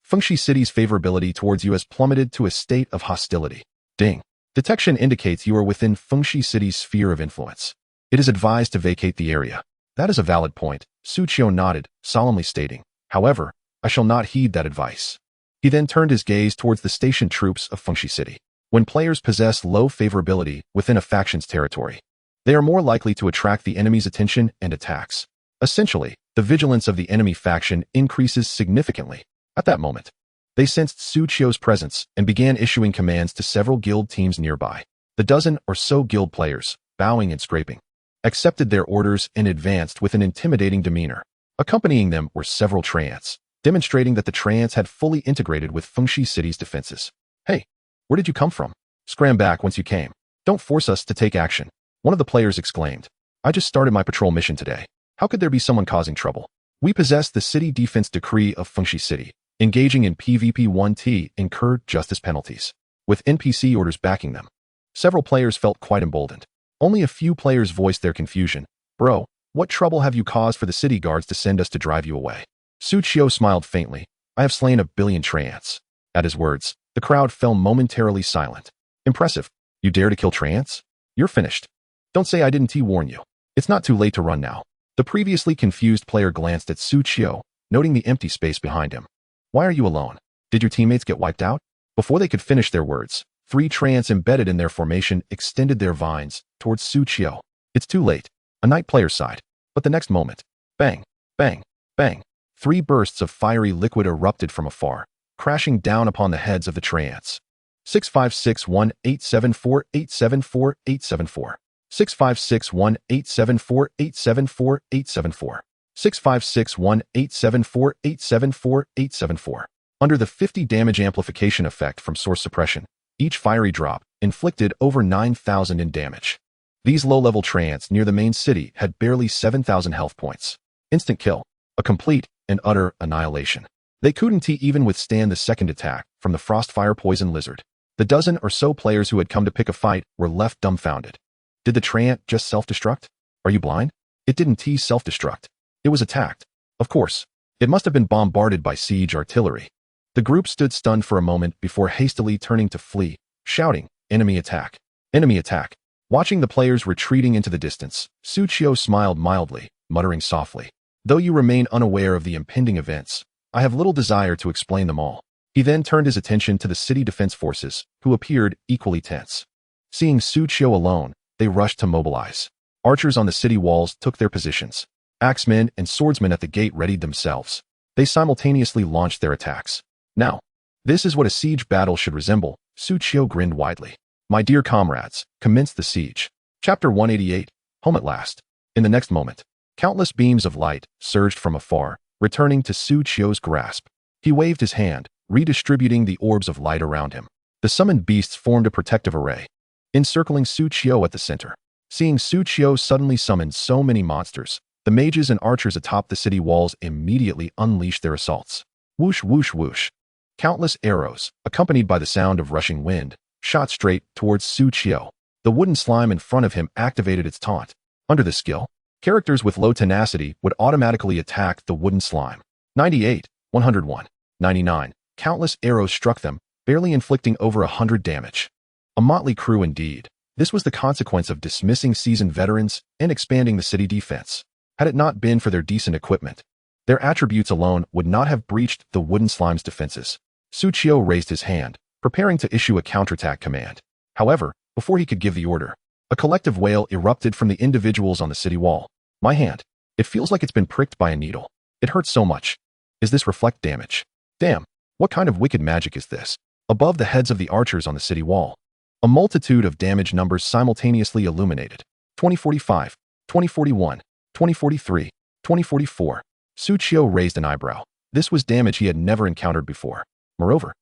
Fengxi City's favorability towards you has plummeted to a state of hostility. Ding. Detection indicates you are within Fengxi City's sphere of influence. It is advised to vacate the area. That is a valid point, Su Qiu nodded, solemnly stating. However, I shall not heed that advice. He then turned his gaze towards the stationed troops of Fengxi City. When players possess low favorability within a faction's territory, they are more likely to attract the enemy's attention and attacks. Essentially, the vigilance of the enemy faction increases significantly. At that moment, they sensed Su Qiu's presence and began issuing commands to several guild teams nearby. The dozen or so guild players, bowing and scraping, accepted their orders and advanced with an intimidating demeanor. Accompanying them were several treants, demonstrating that the treants had fully integrated with Fengxi City's defenses. Hey, where did you come from? Scram back once you came. Don't force us to take action. One of the players exclaimed. I just started my patrol mission today. How could there be someone causing trouble? We possess the city defense decree of Fengxi City. Engaging in PvP 1T incurred justice penalties, with NPC orders backing them. Several players felt quite emboldened. Only a few players voiced their confusion. Bro, what trouble have you caused for the city guards to send us to drive you away? Su Qiu smiled faintly. I have slain 1 billion treants. At his words, the crowd fell momentarily silent. Impressive. You dare to kill treants? You're finished. Don't say I didn't warn you. It's not too late to run now. The previously confused player glanced at Su Qiu, noting the empty space behind him. Why are you alone? Did your teammates get wiped out? Before they could finish their words, 3 treants embedded in their formation extended their vines towards Su Qiu. It's too late. A knight player sighed. But the next moment, bang, bang, bang, 3 bursts of fiery liquid erupted from afar, crashing down upon the heads of the treants. 6561874874874. 6561874874874. 6561874874874. Under the 50 damage amplification effect from source suppression, each fiery drop inflicted over 9,000 in damage. These low-level treants near the main city had barely 7,000 health points. Instant kill. A complete and utter annihilation. They couldn't even withstand the second attack from the Frostfire Poison Lizard. The dozen or so players who had come to pick a fight were left dumbfounded. Did the treant just self-destruct? Are you blind? It didn't self-destruct. It was attacked. Of course. It must have been bombarded by siege artillery. The group stood stunned for a moment before hastily turning to flee, shouting, Enemy attack! Enemy attack! Watching the players retreating into the distance, Su Qiu smiled mildly, muttering softly. Though you remain unaware of the impending events, I have little desire to explain them all. He then turned his attention to the city defense forces, who appeared equally tense. Seeing Su Qiu alone, they rushed to mobilize. Archers on the city walls took their positions. Axemen and swordsmen at the gate readied themselves. They simultaneously launched their attacks. Now, this is what a siege battle should resemble. Su Qiu grinned widely. My dear comrades, commence the siege. Chapter 188, Home at last. In the next moment, countless beams of light surged from afar, returning to Su Qiu's grasp. He waved his hand, redistributing the orbs of light around him. The summoned beasts formed a protective array, encircling Su Qiu at the center. Seeing Su Qiu suddenly summon so many monsters, the mages and archers atop the city walls immediately unleashed their assaults. Whoosh, whoosh, whoosh. Countless arrows, accompanied by the sound of rushing wind, shot straight towards Su Qiu. The wooden slime in front of him activated its taunt. Under this skill, characters with low tenacity would automatically attack the wooden slime. 98, 101, 99. Countless arrows struck them, barely inflicting over 100 damage. A motley crew indeed. This was the consequence of dismissing seasoned veterans and expanding the city defense. Had it not been for their decent equipment, their attributes alone would not have breached the wooden slime's defenses. Su Qiu raised his hand, preparing to issue a counterattack command. However, before he could give the order, a collective wail erupted from the individuals on the city wall. My hand. It feels like it's been pricked by a needle. It hurts so much. Is this reflect damage? Damn, what kind of wicked magic is this? Above the heads of the archers on the city wall, a multitude of damage numbers simultaneously illuminated. 2045, 2041, 2043, 2044. Su Qiu raised an eyebrow. This was damage he had never encountered before. Moreover,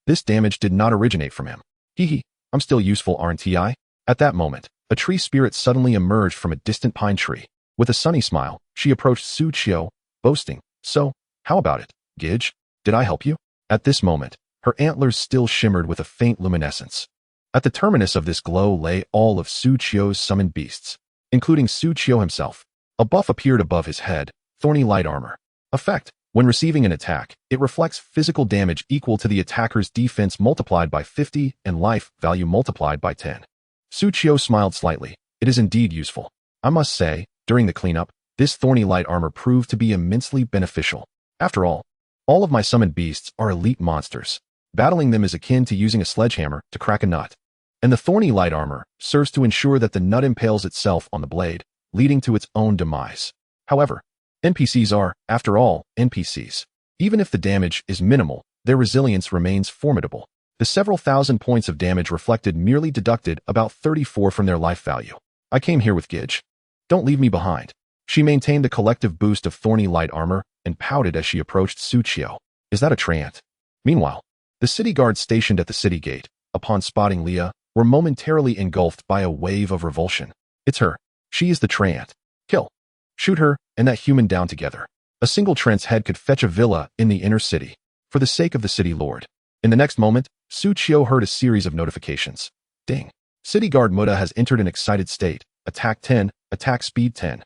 this damage did not originate from him. Hee, I'm still useful, aren't I? At that moment, a tree spirit suddenly emerged from a distant pine tree. With a sunny smile, she approached Su Qiu, boasting, So, how about it, Gidge? Did I help you? At this moment, her antlers still shimmered with a faint luminescence. At the terminus of this glow lay all of Su Qiu's summoned beasts, including Su Qiu himself. A buff appeared above his head, thorny light armor. Effect. When receiving an attack, it reflects physical damage equal to the attacker's defense multiplied by 50 and life value multiplied by 10. Su Qiu smiled slightly. It is indeed useful. I must say, during the cleanup, this thorny light armor proved to be immensely beneficial. After all of my summoned beasts are elite monsters. Battling them is akin to using a sledgehammer to crack a nut. And the thorny light armor serves to ensure that the nut impales itself on the blade, leading to its own demise. However, NPCs are, after all, NPCs. Even if the damage is minimal, their resilience remains formidable. The several thousand points of damage reflected merely deducted about 34 from their life value. I came here with Gidge. Don't leave me behind. She maintained a collective boost of thorny light armor and pouted as she approached Su Qiu. Is that a treant? Meanwhile, the city guards stationed at the city gate, upon spotting Leah, were momentarily engulfed by a wave of revulsion. It's her. She is the treant. Kill. Shoot her and that human down together. A single treant's head could fetch a villa in the inner city. For the sake of the city lord. In the next moment, Su Qiu heard a series of notifications. Ding. City guard Muda has entered an excited state. Attack 10, attack speed 10.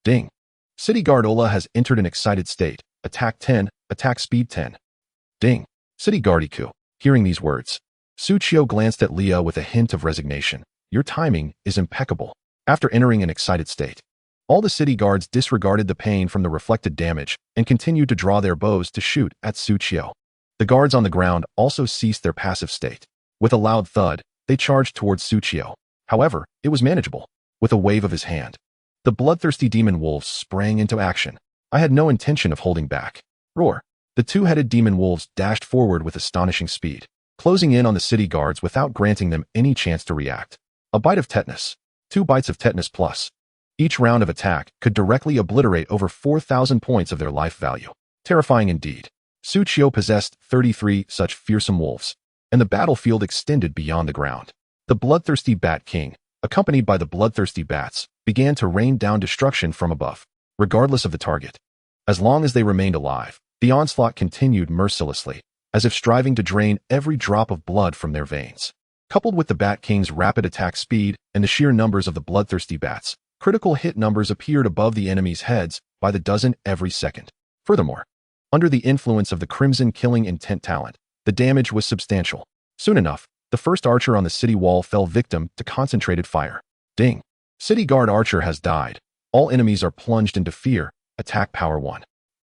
Ding. City guard Ola has entered an excited state. Attack 10, attack speed 10. Ding. City guard Iku. Hearing these words, Su Qiu glanced at Leah with a hint of resignation. Your timing is impeccable. After entering an excited state, all the city guards disregarded the pain from the reflected damage and continued to draw their bows to shoot at Su Qiu. The guards on the ground also ceased their passive state. With a loud thud, they charged towards Su Qiu. However, it was manageable. With a wave of his hand, the bloodthirsty demon wolves sprang into action. I had no intention of holding back. Roar. The two-headed demon wolves dashed forward with astonishing speed, closing in on the city guards without granting them any chance to react. A bite of tetanus. 2 bites of tetanus plus. Each round of attack could directly obliterate over 4,000 points of their life value. Terrifying indeed. Su Qiu possessed 33 such fearsome wolves, and the battlefield extended beyond the ground. The bloodthirsty Bat King, accompanied by the bloodthirsty bats, began to rain down destruction from above, regardless of the target. As long as they remained alive, the onslaught continued mercilessly, as if striving to drain every drop of blood from their veins. Coupled with the Bat King's rapid attack speed and the sheer numbers of the bloodthirsty bats, critical hit numbers appeared above the enemy's heads by the dozen every second. Furthermore, under the influence of the Crimson Killing Intent talent, the damage was substantial. Soon enough, the first archer on the city wall fell victim to concentrated fire. Ding. City guard archer has died. All enemies are plunged into fear. Attack power 1.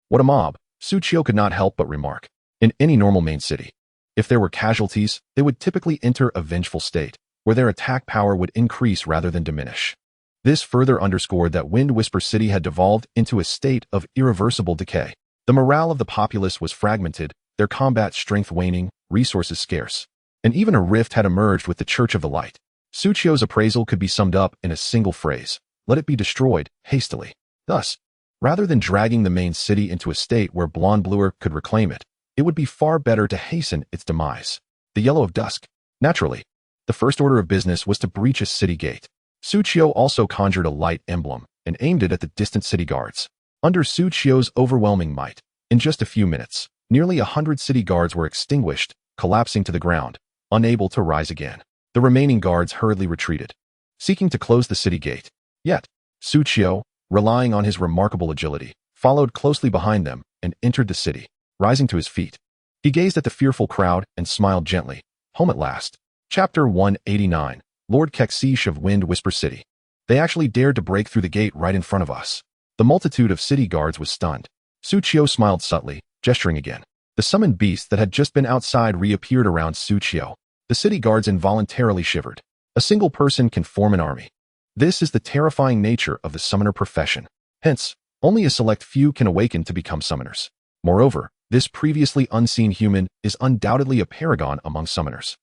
What a mob. Su Qiu could not help but remark. in any normal main city. If there were casualties, they would typically enter a vengeful state, where their attack power would increase rather than diminish. This further underscored that Wind Whisper City had devolved into a state of irreversible decay. The morale of the populace was fragmented, their combat strength waning, resources scarce. And even a rift had emerged with the Church of the Light. Tsuchiyo's appraisal could be summed up in a single phrase: let it be destroyed, hastily. Thus, rather than dragging the main city into a state where Blonde Bluer could reclaim it, it would be far better to hasten its demise. The Yellow of Dusk. Naturally, the first order of business was to breach a city gate. Tsuchiyo also conjured a light emblem and aimed it at the distant city guards. Under Tsuchiyo's overwhelming might, in just a few minutes, nearly 100 city guards were extinguished, collapsing to the ground, unable to rise again. The remaining guards hurriedly retreated, seeking to close the city gate. Yet, Tsuchiyo, relying on his remarkable agility, followed closely behind them and entered the city. Rising to his feet, he gazed at the fearful crowd and smiled gently. Home at last. Chapter 189. Lord Kexish of Wind Whisper City. They actually dared to break through the gate right in front of us. The multitude of city guards was stunned. Tsuchiyo smiled subtly, gesturing again. The summoned beast that had just been outside reappeared around Tsuchiyo. The city guards involuntarily shivered. A single person can form an army. This is the terrifying nature of the summoner profession. Hence, only a select few can awaken to become summoners. Moreover, this previously unseen human is undoubtedly a paragon among summoners.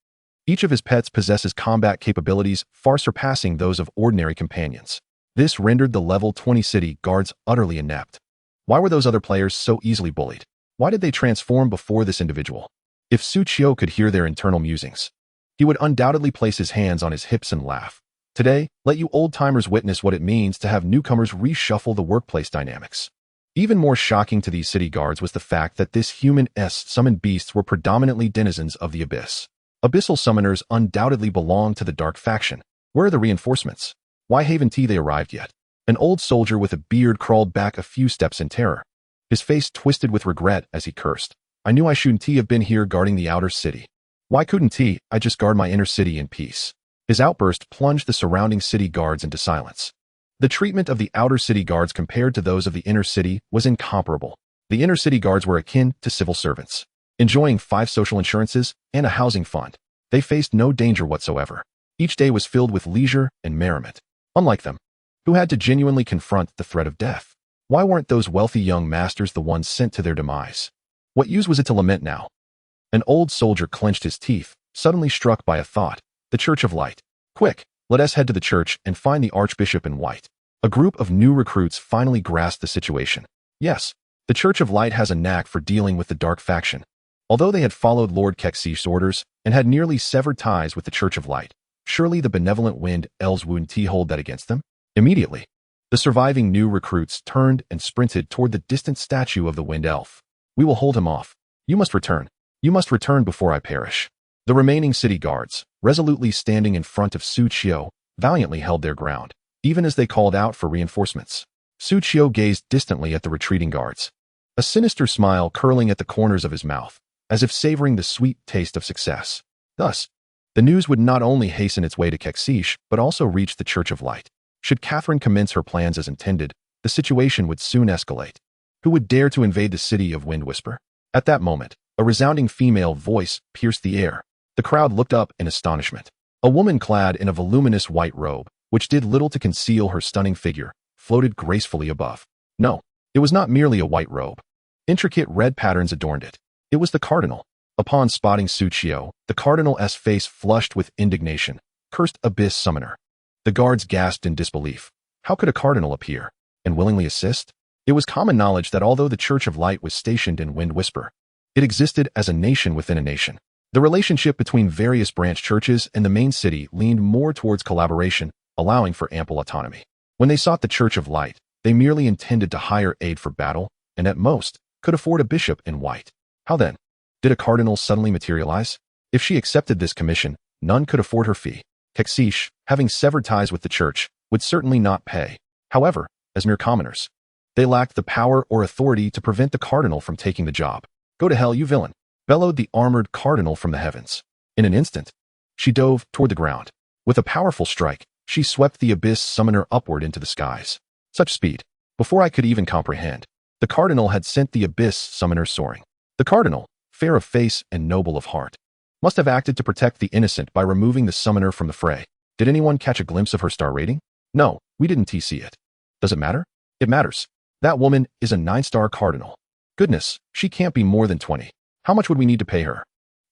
Each of his pets possesses combat capabilities far surpassing those of ordinary companions. This rendered the level 20 city guards utterly inept. Why were those other players so easily bullied? Why did they transform before this individual? If Tsuchiyo could hear their internal musings, he would undoubtedly place his hands on his hips and laugh. Today, let you old-timers witness what it means to have newcomers reshuffle the workplace dynamics. Even more shocking to these city guards was the fact that this human-esque summoned beasts were predominantly denizens of the Abyss. Abyssal summoners undoubtedly belonged to the Dark faction. Where are the reinforcements? Why haven't they arrived yet? An old soldier with a beard crawled back a few steps in terror. His face twisted with regret as he cursed. I knew I shouldn't have been here guarding the outer city. Why couldn't I just guard my inner city in peace? His outburst plunged the surrounding city guards into silence. The treatment of the outer city guards compared to those of the inner city was incomparable. The inner city guards were akin to civil servants, enjoying 5 social insurances and a housing fund. They faced no danger whatsoever. Each day was filled with leisure and merriment. Unlike them, who had to genuinely confront the threat of death. Why weren't those wealthy young masters the ones sent to their demise? What use was it to lament now? An old soldier clenched his teeth, suddenly struck by a thought. The Church of Light. Quick, let us head to the church and find the Archbishop in white. A group of new recruits finally grasped the situation. Yes, the Church of Light has a knack for dealing with the Dark faction. Although they had followed Lord Kexish's orders and had nearly severed ties with the Church of Light, surely the benevolent Wind Elves wouldn't hold that against them? Immediately, the surviving new recruits turned and sprinted toward the distant statue of the Wind Elf. We will hold him off. You must return. You must return before I perish. The remaining city guards, resolutely standing in front of Tsuchiyo, valiantly held their ground, even as they called out for reinforcements. Tsuchiyo gazed distantly at the retreating guards, a sinister smile curling at the corners of his mouth, as if savoring the sweet taste of success. Thus, the news would not only hasten its way to Kexish, but also reach the Church of Light. Should Catherine commence her plans as intended, the situation would soon escalate. Who would dare to invade the city of Wind Whisper? At that moment, a resounding female voice pierced the air. The crowd looked up in astonishment. A woman clad in a voluminous white robe, which did little to conceal her stunning figure, floated gracefully above. No, it was not merely a white robe. Intricate red patterns adorned it. It was the Cardinal. Upon spotting Tsuchiyo, the Cardinal's face flushed with indignation. Cursed Abyss Summoner. The guards gasped in disbelief. How could a Cardinal appear and willingly assist? It was common knowledge that although the Church of Light was stationed in Wind Whisper, it existed as a nation within a nation. The relationship between various branch churches and the main city leaned more towards collaboration, allowing for ample autonomy. When they sought the Church of Light, they merely intended to hire aid for battle, and at most, could afford a bishop in white. How then? Did a cardinal suddenly materialize? If she accepted this commission, none could afford her fee. Kexish, having severed ties with the church, would certainly not pay. However, as mere commoners, they lacked the power or authority to prevent the cardinal from taking the job. Go to hell, you villain! Bellowed the armored cardinal from the heavens. In an instant, she dove toward the ground. With a powerful strike, she swept the Abyss Summoner upward into the skies. Such speed! Before I could even comprehend, the cardinal had sent the Abyss Summoner soaring. The cardinal, fair of face and noble of heart. Must have acted to protect the innocent by removing the summoner from the fray. Did anyone catch a glimpse of her star rating? No, we didn't TC it. Does it matter? It matters. That woman is a 9-star cardinal. Goodness, she can't be more than 20. How much would we need to pay her?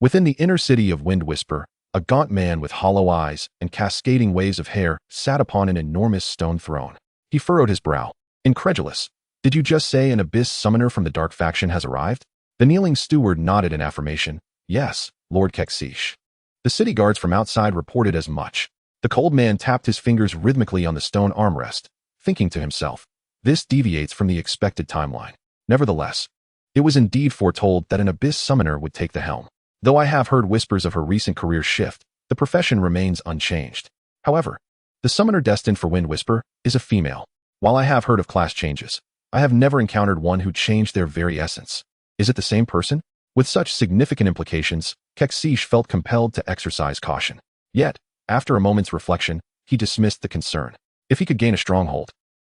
Within the inner city of Wind Whisper, a gaunt man with hollow eyes and cascading waves of hair sat upon an enormous stone throne. He furrowed his brow, incredulous. Did you just say an abyss summoner from the dark faction has arrived? The kneeling steward nodded in affirmation. Yes, Lord Kexish. The city guards from outside reported as much. The cold man tapped his fingers rhythmically on the stone armrest, thinking to himself, this deviates from the expected timeline. Nevertheless, it was indeed foretold that an abyss summoner would take the helm. Though I have heard whispers of her recent career shift, the profession remains unchanged. However, the summoner destined for Wind Whisper is a female. While I have heard of class changes, I have never encountered one who changed their very essence. Is it the same person? With such significant implications, Kexish felt compelled to exercise caution. Yet, after a moment's reflection, he dismissed the concern. If he could gain a stronghold,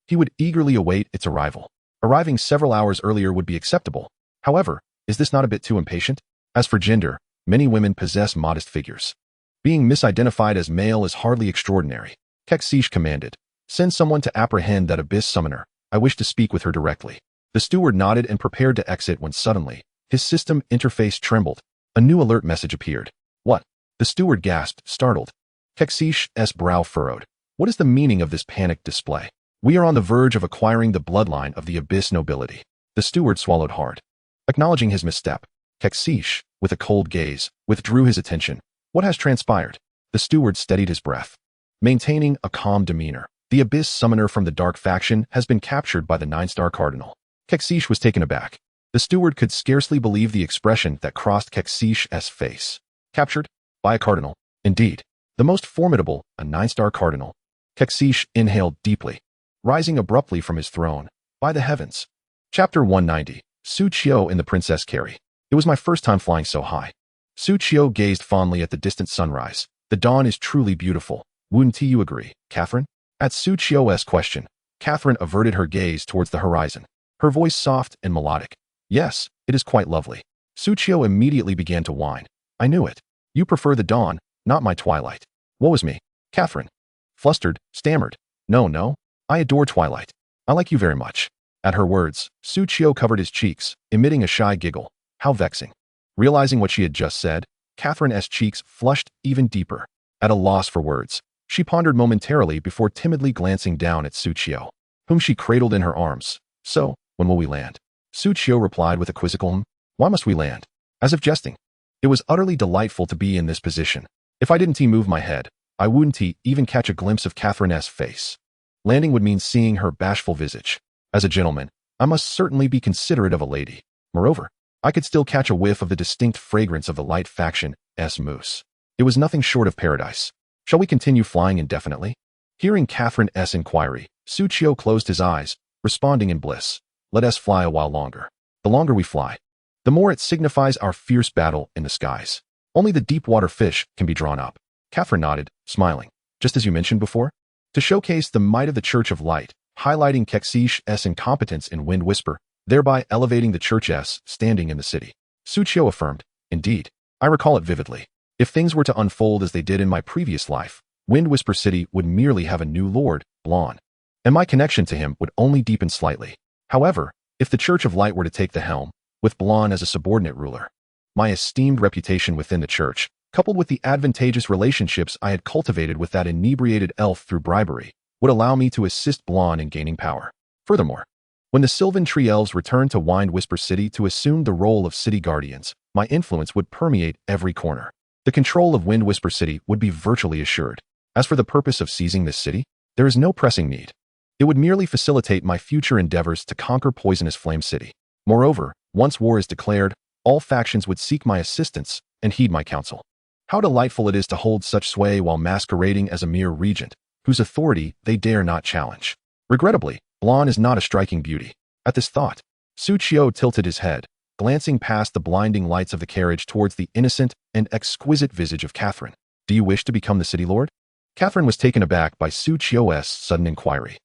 he would eagerly await its arrival. Arriving several hours earlier would be acceptable. However, is this not a bit too impatient? As for gender, many women possess modest figures. Being misidentified as male is hardly extraordinary. Kexish commanded, send someone to apprehend that abyss summoner. I wish to speak with her directly. The steward nodded and prepared to exit when suddenly, his system interface trembled. A new alert message appeared. What? The steward gasped, startled. Kexish's brow furrowed. What is the meaning of this panicked display? We are on the verge of acquiring the bloodline of the abyss nobility. The steward swallowed hard. Acknowledging his misstep, Kexish, with a cold gaze, withdrew his attention. What has transpired? The steward steadied his breath. Maintaining a calm demeanor, the abyss summoner from the dark faction has been captured by the 9-star cardinal. Kexish was taken aback. The steward could scarcely believe the expression that crossed Kexish's face. Captured? By a cardinal. Indeed. The most formidable, a 9-star cardinal. Kexish inhaled deeply, rising abruptly from his throne. By the heavens. Chapter 190. Su Qiu in the Princess Carry. It was my first time flying so high. Su Qiu gazed fondly at the distant sunrise. The dawn is truly beautiful. Wouldn't you agree, Catherine? At Su Qiu's question, Catherine averted her gaze towards the horizon, her voice soft and melodic. Yes, it is quite lovely. Su Qiu immediately began to whine. I knew it. You prefer the dawn, not my twilight. Woe is me. Catherine, flustered, stammered. No, I adore twilight. I like you very much. At her words, Su Qiu covered his cheeks, emitting a shy giggle. How vexing. Realizing what she had just said, Catherine's cheeks flushed even deeper. At a loss for words, she pondered momentarily before timidly glancing down at Su Qiu, whom she cradled in her arms. So, when will we land? Su Qiu replied with a quizzical Why must we land? As if jesting. It was utterly delightful to be in this position. If I didn't move my head, I wouldn't even catch a glimpse of Catherine's face. Landing would mean seeing her bashful visage. As a gentleman, I must certainly be considerate of a lady. Moreover, I could still catch a whiff of the distinct fragrance of the light faction's mousse. It was nothing short of paradise. Shall we continue flying indefinitely? Hearing Catherine's inquiry, Su Qiu closed his eyes, responding in bliss. Let us fly a while longer. The longer we fly, the more it signifies our fierce battle in the skies. Only the deep water fish can be drawn up. Catherine nodded, smiling. Just as you mentioned before? To showcase the might of the Church of Light, highlighting Kexish's incompetence in Wind Whisper, thereby elevating the Church's standing in the city. Su Qiu affirmed, Indeed, I recall it vividly. If things were to unfold as they did in my previous life, Wind Whisper City would merely have a new lord, Blonde, and my connection to him would only deepen slightly. However, if the Church of Light were to take the helm, with Blonde as a subordinate ruler, my esteemed reputation within the Church, coupled with the advantageous relationships I had cultivated with that inebriated elf through bribery, would allow me to assist Blonde in gaining power. Furthermore, when the Sylvan Tree Elves returned to Wind Whisper City to assume the role of city guardians, my influence would permeate every corner. The control of Wind Whisper City would be virtually assured. As for the purpose of seizing this city, there is no pressing need. It would merely facilitate my future endeavors to conquer Poisonous Flame City. Moreover, once war is declared, all factions would seek my assistance and heed my counsel. How delightful it is to hold such sway while masquerading as a mere regent, whose authority they dare not challenge. Regrettably, Blonde is not a striking beauty. At this thought, Su Qiu tilted his head, glancing past the blinding lights of the carriage towards the innocent and exquisite visage of Catherine. Do you wish to become the city lord? Catherine was taken aback by Su Qiu's sudden inquiry.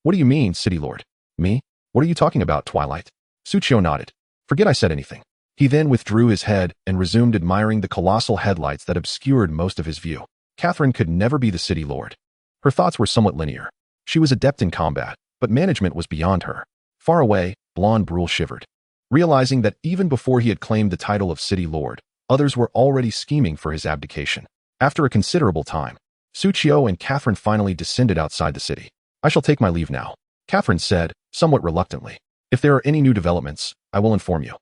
What do you mean, city lord? Me? What are you talking about, Twilight? Su Qiu nodded. Forget I said anything. He then withdrew his head and resumed admiring the colossal headlights that obscured most of his view. Catherine could never be the city lord. Her thoughts were somewhat linear. She was adept in combat, but management was beyond her. Far away, blonde Brule shivered, realizing that even before he had claimed the title of city lord, others were already scheming for his abdication. After a considerable time, Suchio and Catherine finally descended outside the city. I shall take my leave now, Catherine said, somewhat reluctantly. If there are any new developments, I will inform you.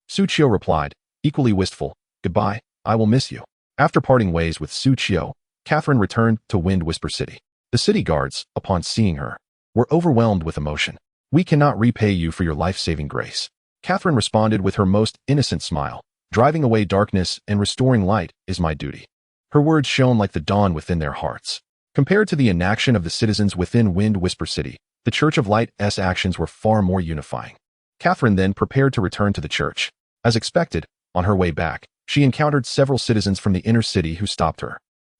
Suchio replied, equally wistful, goodbye, I will miss you. After parting ways with Suchio, Catherine returned to Wind Whisper City. The city guards, upon seeing her, were overwhelmed with emotion. We cannot repay you for your life-saving grace. Catherine responded with her most innocent smile. Driving away darkness and restoring light is my duty. Her words shone like the dawn within their hearts. Compared to the inaction of the citizens within Wind Whisper City, the Church of Light's actions were far more unifying. Catherine then prepared to return to the church. As expected, on her way back, she encountered several citizens from the inner city who stopped her.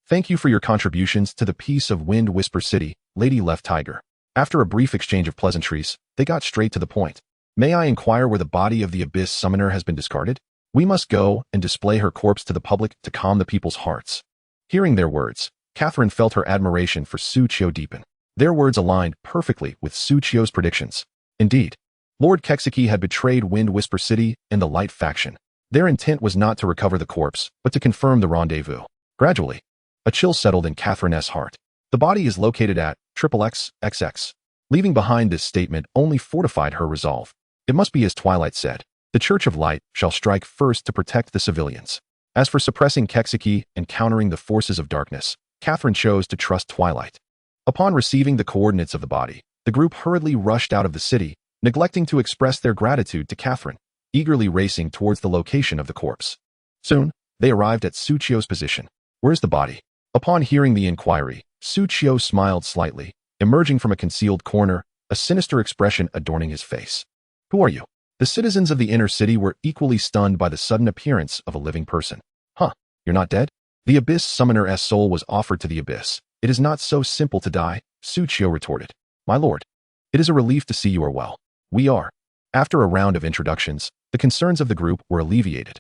Thank you for your contributions to the peace of Wind Whisper City, Lady Left Tiger. After a brief exchange of pleasantries, they got straight to the point. May I inquire where the body of the Abyss Summoner has been discarded? We must go and display her corpse to the public to calm the people's hearts. Hearing their words, Catherine felt her admiration for Suchio deepen. Their words aligned perfectly with Suchio's predictions. Indeed, Lord Kexiki had betrayed Wind Whisper City and the Light faction. Their intent was not to recover the corpse, but to confirm the rendezvous. Gradually, a chill settled in Catherine's heart. The body is located at XXXX. Leaving behind this statement only fortified her resolve. It must be as Twilight said. The Church of Light shall strike first to protect the civilians. As for suppressing Kexiki and countering the forces of darkness, Catherine chose to trust Twilight. Upon receiving the coordinates of the body, the group hurriedly rushed out of the city, neglecting to express their gratitude to Catherine, eagerly racing towards the location of the corpse. Soon, they arrived at Suchio's position. Where's the body? Upon hearing the inquiry, Suchio smiled slightly, emerging from a concealed corner, a sinister expression adorning his face. Who are you? The citizens of the inner city were equally stunned by the sudden appearance of a living person. Huh, you're not dead? The Abyss Summoner's soul was offered to the Abyss. It is not so simple to die, Suchio retorted. My lord, it is a relief to see you are well. We are. After a round of introductions, the concerns of the group were alleviated.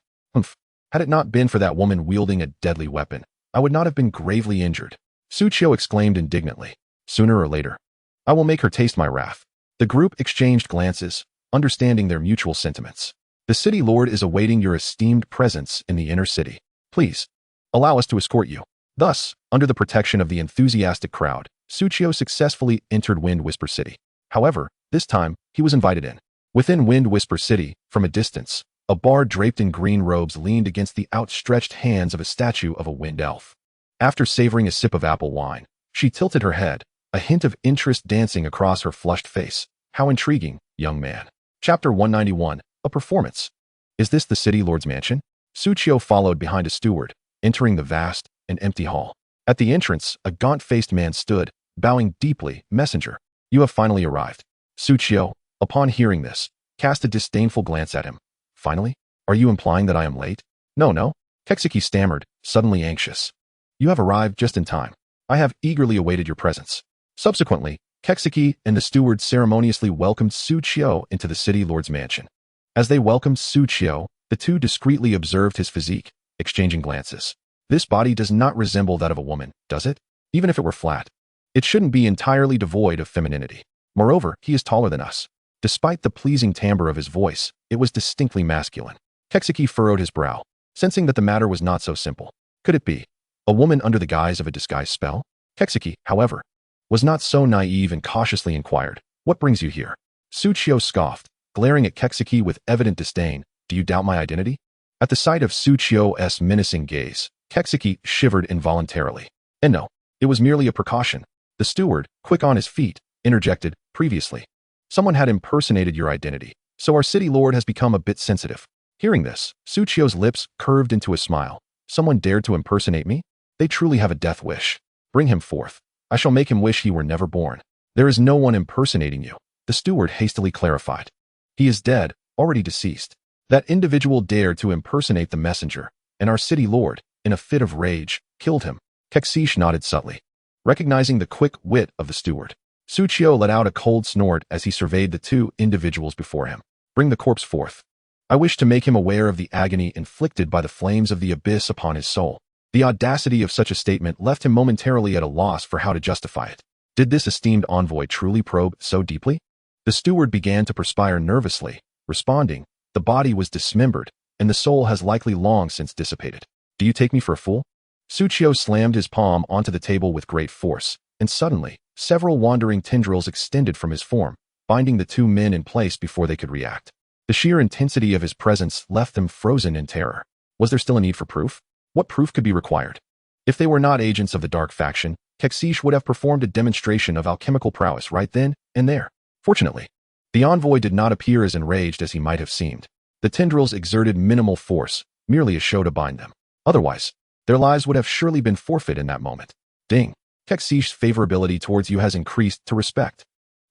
Had it not been for that woman wielding a deadly weapon, I would not have been gravely injured. Suchio exclaimed indignantly. Sooner or later, I will make her taste my wrath. The group exchanged glances, understanding their mutual sentiments. The city lord is awaiting your esteemed presence in the inner city. Please, allow us to escort you. Thus, under the protection of the enthusiastic crowd, Suchio successfully entered Wind Whisper City. However, this time, he was invited in. Within Wind Whisper City, from a distance, a bard draped in green robes leaned against the outstretched hands of a statue of a wind elf. After savoring a sip of apple wine, she tilted her head, a hint of interest dancing across her flushed face. How intriguing, young man. Chapter 191, A Performance. Is this the city lord's mansion? Suchio followed behind a steward, entering the vast and empty hall. At the entrance, a gaunt-faced man stood, bowing deeply. Messenger, you have finally arrived. Suchio, upon hearing this, cast a disdainful glance at him. Finally? Are you implying that I am late? No. Kexiki stammered, suddenly anxious. You have arrived just in time. I have eagerly awaited your presence. Subsequently, Kexiki and the steward ceremoniously welcomed Suchio into the city lord's mansion. As they welcomed Suchio, the two discreetly observed his physique, exchanging glances. This body does not resemble that of a woman, does it? Even if it were flat, it shouldn't be entirely devoid of femininity. Moreover, he is taller than us. Despite the pleasing timbre of his voice, it was distinctly masculine. Kexiki furrowed his brow, sensing that the matter was not so simple. Could it be a woman under the guise of a disguise spell? Kexiki, however, was not so naive and cautiously inquired, What brings you here? Suchio scoffed, glaring at Kexiki with evident disdain. Do you doubt my identity? At the sight of Suchio's menacing gaze, Kexiki shivered involuntarily. And no, it was merely a precaution. The steward, quick on his feet, interjected, previously. Someone had impersonated your identity, so our city lord has become a bit sensitive. Hearing this, Suchio's lips curved into a smile. Someone dared to impersonate me? They truly have a death wish. Bring him forth. I shall make him wish he were never born. There is no one impersonating you, the steward hastily clarified. He is dead, already deceased. That individual dared to impersonate the messenger, and our city lord, in a fit of rage, killed him. Kexiki nodded subtly, recognizing the quick wit of the steward. Suchio let out a cold snort as he surveyed the two individuals before him. Bring the corpse forth. I wish to make him aware of the agony inflicted by the flames of the abyss upon his soul. The audacity of such a statement left him momentarily at a loss for how to justify it. Did this esteemed envoy truly probe so deeply? The steward began to perspire nervously, responding, "The body was dismembered, and the soul has likely long since dissipated. Do you take me for a fool?" Suchio slammed his palm onto the table with great force, and suddenly, several wandering tendrils extended from his form, binding the two men in place before they could react. The sheer intensity of his presence left them frozen in terror. Was there still a need for proof? What proof could be required? If they were not agents of the dark faction, Kexish would have performed a demonstration of alchemical prowess right then and there. Fortunately, the envoy did not appear as enraged as he might have seemed. The tendrils exerted minimal force, merely a show to bind them. Otherwise, their lives would have surely been forfeit in that moment. Ding. Kexish's favorability towards you has increased to respect.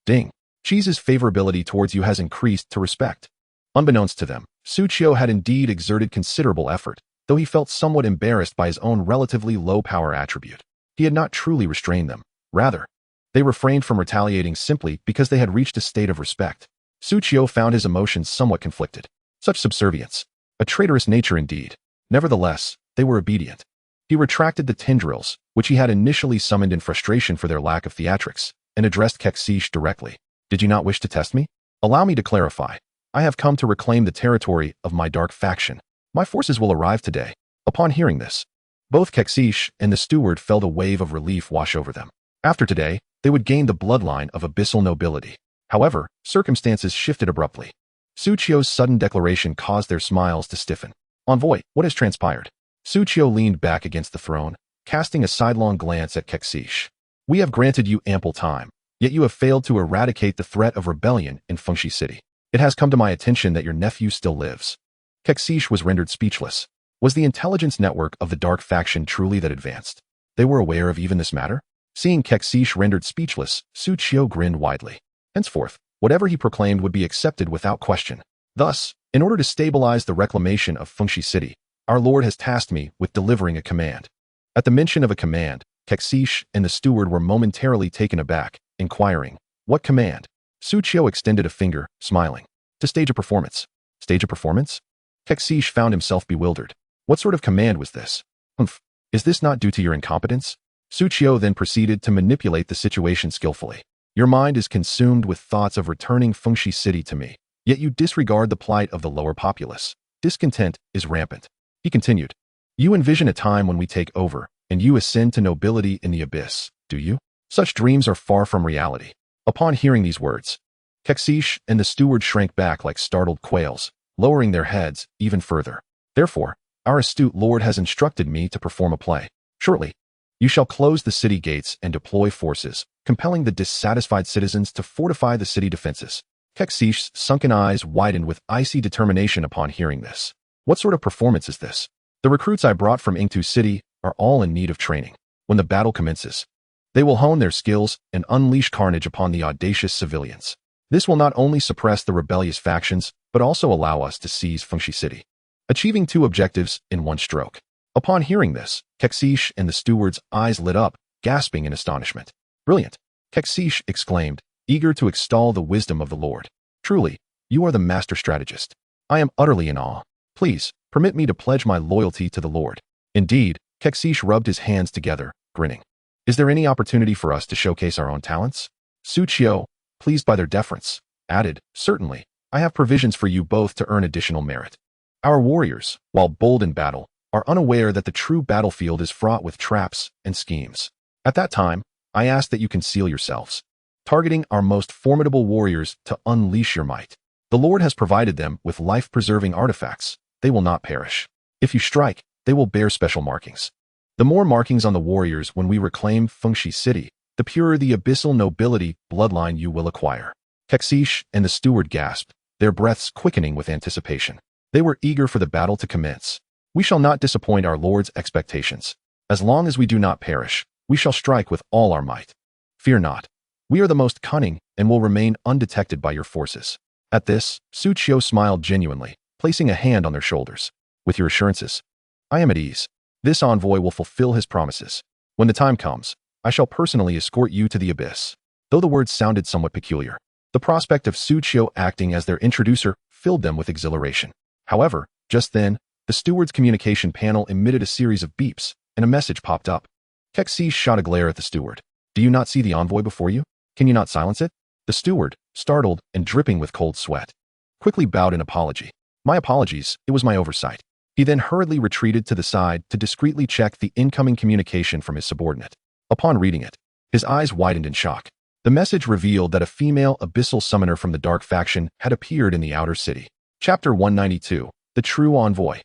Ding. Cheese's favorability towards you has increased to respect. Unbeknownst to them, Suchio had indeed exerted considerable effort, though he felt somewhat embarrassed by his own relatively low power attribute. He had not truly restrained them. Rather, they refrained from retaliating simply because they had reached a state of respect. Suchio found his emotions somewhat conflicted. Such subservience. A traitorous nature indeed. Nevertheless, they were obedient. He retracted the tendrils, which he had initially summoned in frustration for their lack of theatrics, and addressed Kexish directly. "Did you not wish to test me? Allow me to clarify. I have come to reclaim the territory of my dark faction. My forces will arrive today." Upon hearing this, both Kexish and the steward felt a wave of relief wash over them. After today, they would gain the bloodline of abyssal nobility. However, circumstances shifted abruptly. Suchio's sudden declaration caused their smiles to stiffen. "Envoy, what has transpired?" Suchio leaned back against the throne, casting a sidelong glance at Kexish. "We have granted you ample time, yet you have failed to eradicate the threat of rebellion in Fengshi City. It has come to my attention that your nephew still lives." Kexish was rendered speechless. Was the intelligence network of the dark faction truly that advanced? They were aware of even this matter? Seeing Kexish rendered speechless, Suchio grinned widely. Henceforth, whatever he proclaimed would be accepted without question. Thus, in order to stabilize the reclamation of Fengshi City, our lord has tasked me with delivering a command. At the mention of a command, Kexish and the steward were momentarily taken aback, inquiring, "What command?" Suchio extended a finger, smiling. "To stage a performance." "Stage a performance?" Kexish found himself bewildered. What sort of command was this? "Humph, is this not due to your incompetence?" Suchio then proceeded to manipulate the situation skillfully. "Your mind is consumed with thoughts of returning Fengshi City to me, yet you disregard the plight of the lower populace. Discontent is rampant." He continued, "You envision a time when we take over, and you ascend to nobility in the abyss, do you? Such dreams are far from reality." Upon hearing these words, Kexish and the steward shrank back like startled quails, lowering their heads even further. "Therefore, our astute lord has instructed me to perform a play. Shortly, you shall close the city gates and deploy forces, compelling the dissatisfied citizens to fortify the city defenses." Kexish's sunken eyes widened with icy determination upon hearing this. "What sort of performance is this? The recruits I brought from Ingtu City are all in need of training. When the battle commences, they will hone their skills and unleash carnage upon the audacious civilians. This will not only suppress the rebellious factions, but also allow us to seize Fengshi City, achieving two objectives in one stroke." Upon hearing this, Kexish and the steward's eyes lit up, gasping in astonishment. "Brilliant!" Kexish exclaimed, eager to extol the wisdom of the Lord. "Truly, you are the master strategist. I am utterly in awe. Please, permit me to pledge my loyalty to the Lord." Indeed, Kexish rubbed his hands together, grinning. "Is there any opportunity for us to showcase our own talents?" Suchio, pleased by their deference, added, "Certainly, I have provisions for you both to earn additional merit. Our warriors, while bold in battle, are unaware that the true battlefield is fraught with traps and schemes. At that time, I ask that you conceal yourselves, targeting our most formidable warriors to unleash your might. The Lord has provided them with life-preserving artifacts. They will not perish. If you strike, they will bear special markings. The more markings on the warriors when we reclaim Fengshi City, the purer the abyssal nobility bloodline you will acquire." Kexish and the steward gasped, their breaths quickening with anticipation. They were eager for the battle to commence. "We shall not disappoint our lord's expectations. As long as we do not perish, we shall strike with all our might. Fear not. We are the most cunning and will remain undetected by your forces." At this, Suchio smiled genuinely, placing a hand on their shoulders. "With your assurances, I am at ease. This envoy will fulfill his promises. When the time comes, I shall personally escort you to the abyss." Though the words sounded somewhat peculiar, the prospect of Suchio acting as their introducer filled them with exhilaration. However, just then, the steward's communication panel emitted a series of beeps, and a message popped up. Kexish shot a glare at the steward. Do you not see the envoy before you? Can you not silence it? The steward, startled and dripping with cold sweat, quickly bowed in apology. My apologies, it was my oversight. He then hurriedly retreated to the side to discreetly check the incoming communication from his subordinate. Upon reading it, his eyes widened in shock. The message revealed that a female abyssal summoner from the Dark Faction had appeared in the outer city. Chapter 192, The True Envoy.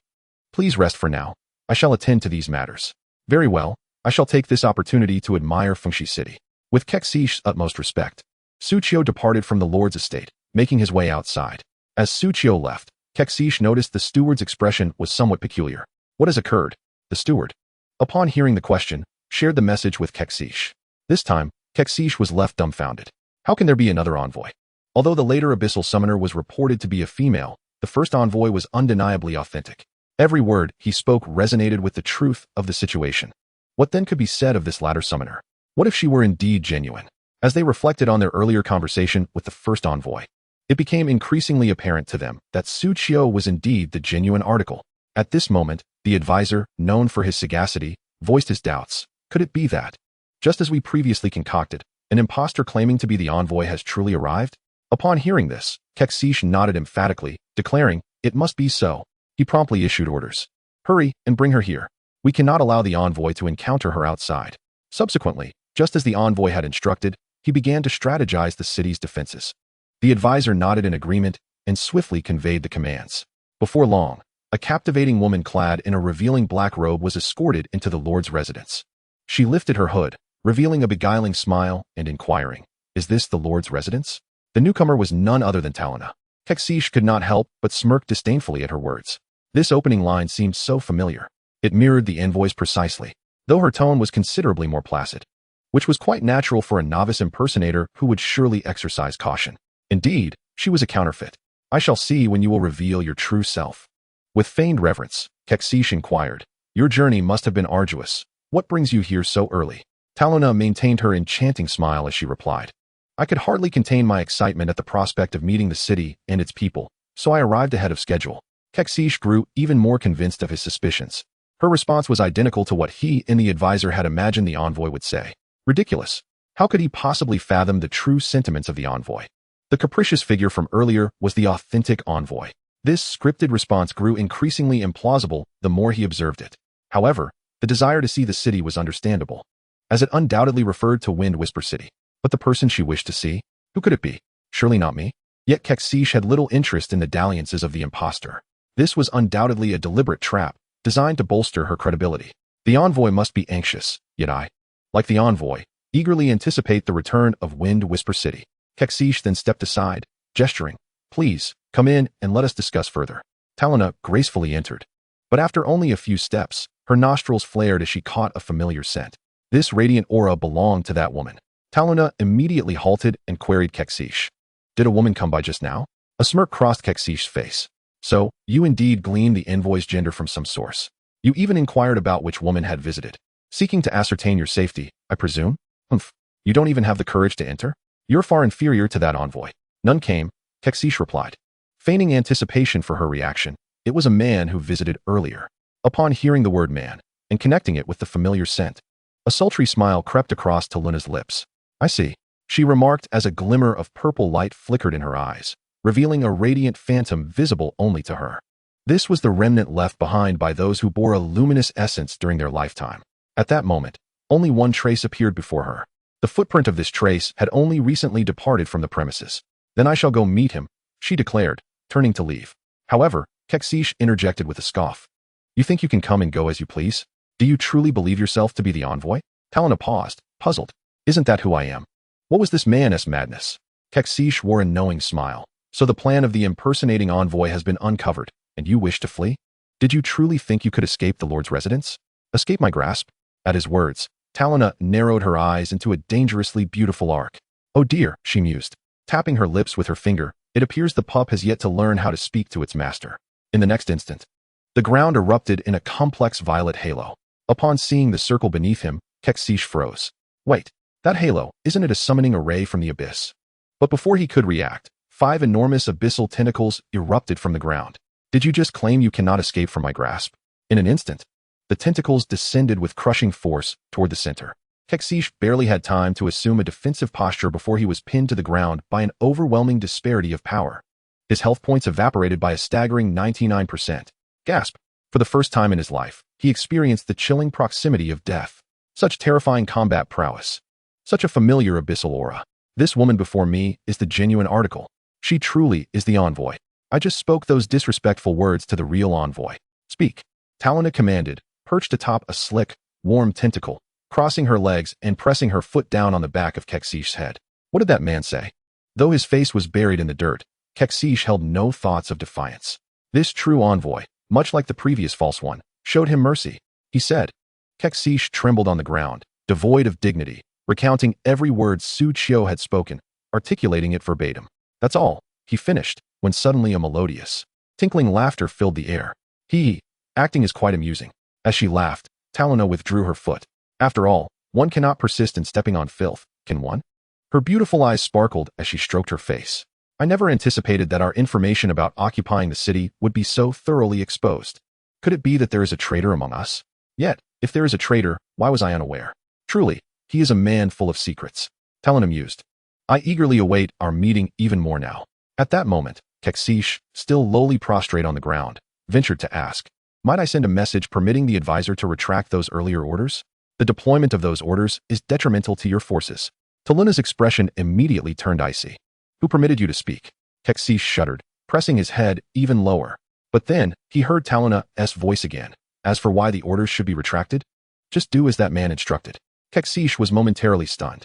Please rest for now. I shall attend to these matters. Very well, I shall take this opportunity to admire Fengshi City. With Kexish's utmost respect, Suchio departed from the Lord's estate, making his way outside. As Suchio left, Kexish noticed the steward's expression was somewhat peculiar. What has occurred? The steward, upon hearing the question, shared the message with Kexish. This time, Kexish was left dumbfounded. How can there be another envoy? Although the later abyssal summoner was reported to be a female, the first envoy was undeniably authentic. Every word he spoke resonated with the truth of the situation. What then could be said of this latter summoner? What if she were indeed genuine? As they reflected on their earlier conversation with the first envoy, it became increasingly apparent to them that Suchio was indeed the genuine article. At this moment, the advisor, known for his sagacity, voiced his doubts. Could it be that, just as we previously concocted, an impostor claiming to be the envoy has truly arrived? Upon hearing this, Kexish nodded emphatically, declaring, it must be so. He promptly issued orders. Hurry and bring her here. We cannot allow the envoy to encounter her outside. Subsequently, just as the envoy had instructed, he began to strategize the city's defenses. The advisor nodded in agreement and swiftly conveyed the commands. Before long, a captivating woman clad in a revealing black robe was escorted into the Lord's residence. She lifted her hood, revealing a beguiling smile and inquiring, is this the Lord's residence? The newcomer was none other than Talona. Kexish could not help but smirk disdainfully at her words. This opening line seemed so familiar. It mirrored the envoy's precisely, though her tone was considerably more placid, which was quite natural for a novice impersonator who would surely exercise caution. Indeed, she was a counterfeit. I shall see when you will reveal your true self. With feigned reverence, Kexish inquired, your journey must have been arduous. What brings you here so early? Talona maintained her enchanting smile as she replied, I could hardly contain my excitement at the prospect of meeting the city and its people, so I arrived ahead of schedule. Kexish grew even more convinced of his suspicions. Her response was identical to what he and the advisor had imagined the envoy would say. Ridiculous. How could he possibly fathom the true sentiments of the envoy? The capricious figure from earlier was the authentic envoy. This scripted response grew increasingly implausible the more he observed it. However, the desire to see the city was understandable, as it undoubtedly referred to Wind Whisper City. But the person she wished to see? Who could it be? Surely not me. Yet Kexish had little interest in the dalliances of the impostor. This was undoubtedly a deliberate trap, designed to bolster her credibility. The envoy must be anxious, yet I, like the envoy, eagerly anticipate the return of Wind Whisper City. Kexish then stepped aside, gesturing, please, come in and let us discuss further. Talona gracefully entered. But after only a few steps, her nostrils flared as she caught a familiar scent. This radiant aura belonged to that woman. Talona immediately halted and queried Kexish. Did a woman come by just now? A smirk crossed Kexish's face. So, you indeed gleaned the envoy's gender from some source. You even inquired about which woman had visited. Seeking to ascertain your safety, I presume? Humph. You don't even have the courage to enter? You're far inferior to that envoy. None came, Kexish replied. Feigning anticipation for her reaction, it was a man who visited earlier. Upon hearing the word man, and connecting it with the familiar scent, a sultry smile crept across Taluna's lips. I see, she remarked as a glimmer of purple light flickered in her eyes, revealing a radiant phantom visible only to her. This was the remnant left behind by those who bore a luminous essence during their lifetime. At that moment, only one trace appeared before her. The footprint of this trace had only recently departed from the premises. Then I shall go meet him, she declared, turning to leave. However, Kexish interjected with a scoff. You think you can come and go as you please? Do you truly believe yourself to be the envoy? Talona paused, puzzled. Isn't that who I am? What was this man's madness? Kexish wore a knowing smile. So the plan of the impersonating envoy has been uncovered, and you wish to flee? Did you truly think you could escape the Lord's residence? Escape my grasp? At his words, Talona narrowed her eyes into a dangerously beautiful arc. Oh dear, she mused. Tapping her lips with her finger, it appears the pup has yet to learn how to speak to its master. In the next instant, the ground erupted in a complex violet halo. Upon seeing the circle beneath him, Kexish froze. Wait, that halo, isn't it a summoning array from the abyss? But before he could react, 5 enormous abyssal tentacles erupted from the ground. Did you just claim you cannot escape from my grasp? In an instant, the tentacles descended with crushing force toward the center. Kexish barely had time to assume a defensive posture before he was pinned to the ground by an overwhelming disparity of power. His health points evaporated by a staggering 99%. Gasp! For the first time in his life, he experienced the chilling proximity of death. Such terrifying combat prowess. Such a familiar abyssal aura. This woman before me is the genuine article. She truly is the envoy. I just spoke those disrespectful words to the real envoy. Speak. Talona commanded, perched atop a slick, warm tentacle, crossing her legs and pressing her foot down on the back of Kexish's head. What did that man say? Though his face was buried in the dirt, Kexish held no thoughts of defiance. This true envoy, much like the previous false one, showed him mercy. He said. Kexish trembled on the ground, devoid of dignity, recounting every word Su Qiu had spoken, articulating it verbatim. That's all, he finished, when suddenly a melodious, tinkling laughter filled the air. Acting is quite amusing. As she laughed, Talona withdrew her foot. After all, one cannot persist in stepping on filth, can one? Her beautiful eyes sparkled as she stroked her face. I never anticipated that our information about occupying the city would be so thoroughly exposed. Could it be that there is a traitor among us? Yet, if there is a traitor, why was I unaware? Truly, he is a man full of secrets. Talona mused. I eagerly await our meeting even more now. At that moment, Kexish, still lowly prostrate on the ground, ventured to ask, might I send a message permitting the advisor to retract those earlier orders? The deployment of those orders is detrimental to your forces. Taluna's expression immediately turned icy. Who permitted you to speak? Kexish shuddered, pressing his head even lower. But then, he heard Taluna's voice again. As for why the orders should be retracted? Just do as that man instructed. Kexish was momentarily stunned.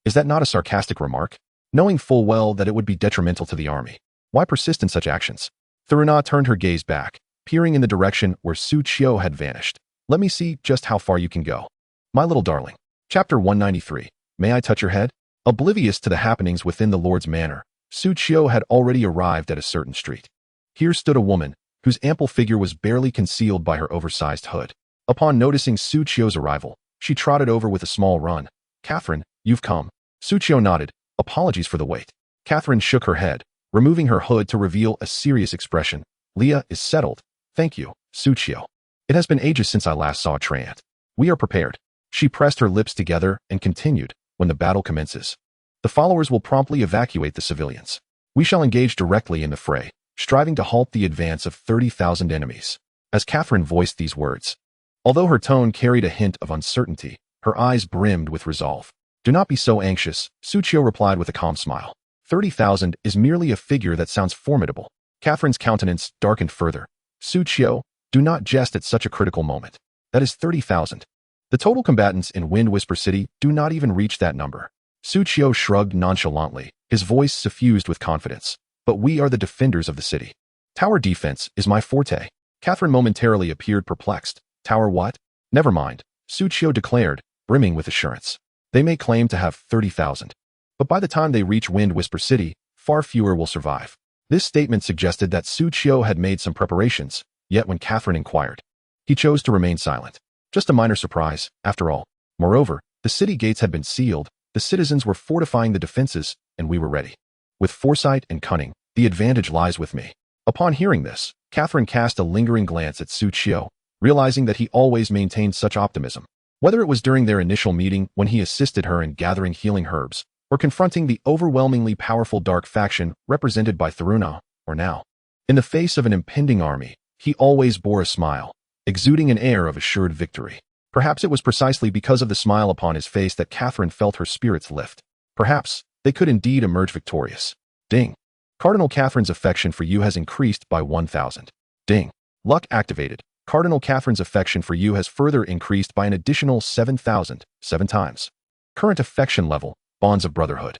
Is that not a sarcastic remark? Knowing full well that it would be detrimental to the army, why persist in such actions? Thuruna turned her gaze back, peering in the direction where Su Qiu had vanished. Let me see just how far you can go. My little darling. Chapter 193. May I touch your head? Oblivious to the happenings within the Lord's manor, Su Qiu had already arrived at a certain street. Here stood a woman, whose ample figure was barely concealed by her oversized hood. Upon noticing Su Qiu's arrival, she trotted over with a small run. Catherine, you've come. Su Qiu nodded. Apologies for the wait. Catherine shook her head, removing her hood to reveal a serious expression. Leah is settled. Thank you, Su Qiu. It has been ages since I last saw Trant. We are prepared. She pressed her lips together and continued, when the battle commences. The followers will promptly evacuate the civilians. We shall engage directly in the fray, striving to halt the advance of 30,000 enemies. As Catherine voiced these words, although her tone carried a hint of uncertainty, her eyes brimmed with resolve. Do not be so anxious, Su Qiu replied with a calm smile. 30,000 is merely a figure that sounds formidable. Catherine's countenance darkened further. Su Qiu, do not jest at such a critical moment. That is 30,000. The total combatants in Wind Whisper City do not even reach that number. Su Qiu shrugged nonchalantly, his voice suffused with confidence. But we are the defenders of the city. Tower defense is my forte. Catherine momentarily appeared perplexed. Tower what? Never mind, Su Qiu declared, brimming with assurance. They may claim to have 30,000. But by the time they reach Wind Whisper City, far fewer will survive. This statement suggested that Su Qiu had made some preparations, yet when Catherine inquired, he chose to remain silent. Just a minor surprise, after all. Moreover, the city gates had been sealed, the citizens were fortifying the defenses, and we were ready. With foresight and cunning, the advantage lies with me. Upon hearing this, Catherine cast a lingering glance at Su Qiu, realizing that he always maintained such optimism. Whether it was during their initial meeting when he assisted her in gathering healing herbs, or confronting the overwhelmingly powerful dark faction represented by Thuruna, or now, in the face of an impending army, he always bore a smile, exuding an air of assured victory. Perhaps it was precisely because of the smile upon his face that Catherine felt her spirits lift. Perhaps they could indeed emerge victorious. Ding. Cardinal Catherine's affection for you has increased by 1,000. Ding. Luck activated. Cardinal Catherine's affection for you has further increased by an additional 7,000, 7 times. Current affection level, bonds of brotherhood.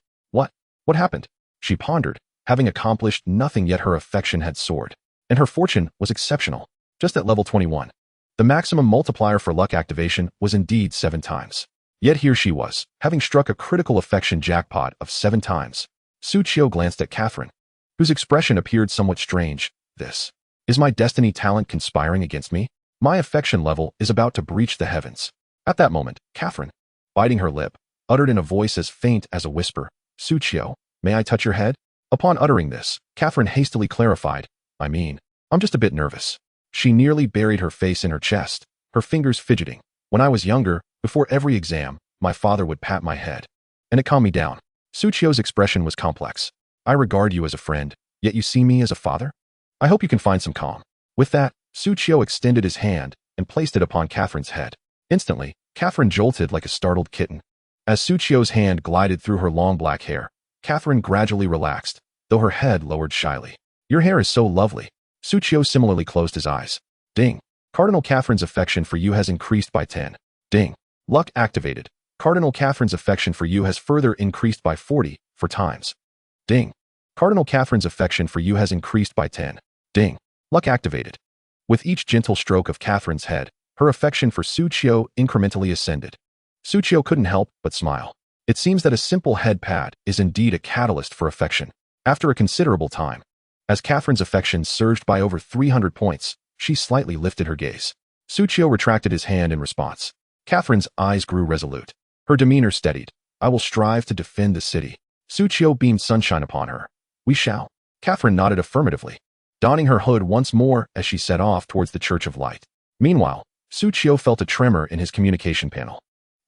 What happened? She pondered, having accomplished nothing yet her affection had soared. And her fortune was exceptional, just at level 21. The maximum multiplier for luck activation was indeed 7 times. Yet here she was, having struck a critical affection jackpot of 7 times. Su Qiu glanced at Catherine, whose expression appeared somewhat strange. This is my destiny talent conspiring against me? My affection level is about to breach the heavens. At that moment, Catherine, biting her lip, uttered in a voice as faint as a whisper, Su Qiu, may I touch your head? Upon uttering this, Catherine hastily clarified, I mean, I'm just a bit nervous. She nearly buried her face in her chest, her fingers fidgeting. When I was younger, before every exam, my father would pat my head. And it calmed me down. Suchio's expression was complex. I regard you as a friend, yet you see me as a father? I hope you can find some calm. With that, Suchio extended his hand and placed it upon Catherine's head. Instantly, Catherine jolted like a startled kitten. As Suchio's hand glided through her long black hair, Catherine gradually relaxed, though her head lowered shyly. Your hair is so lovely. Suchio similarly closed his eyes. Ding. Cardinal Catherine's affection for you has increased by 10. Ding. Luck activated. Cardinal Catherine's affection for you has further increased by 40, 4 times. Ding. Cardinal Catherine's affection for you has increased by 10. Ding. Luck activated. With each gentle stroke of Catherine's head, her affection for Suchio incrementally ascended. Suchio couldn't help but smile. It seems that a simple head pat is indeed a catalyst for affection. After a considerable time, as Catherine's affection surged by over 300 points, she slightly lifted her gaze. Suchio retracted his hand in response. Catherine's eyes grew resolute. Her demeanor steadied. I will strive to defend the city. Suchio beamed sunshine upon her. We shall. Catherine nodded affirmatively, donning her hood once more as she set off towards the Church of Light. Meanwhile, Suchio felt a tremor in his communication panel.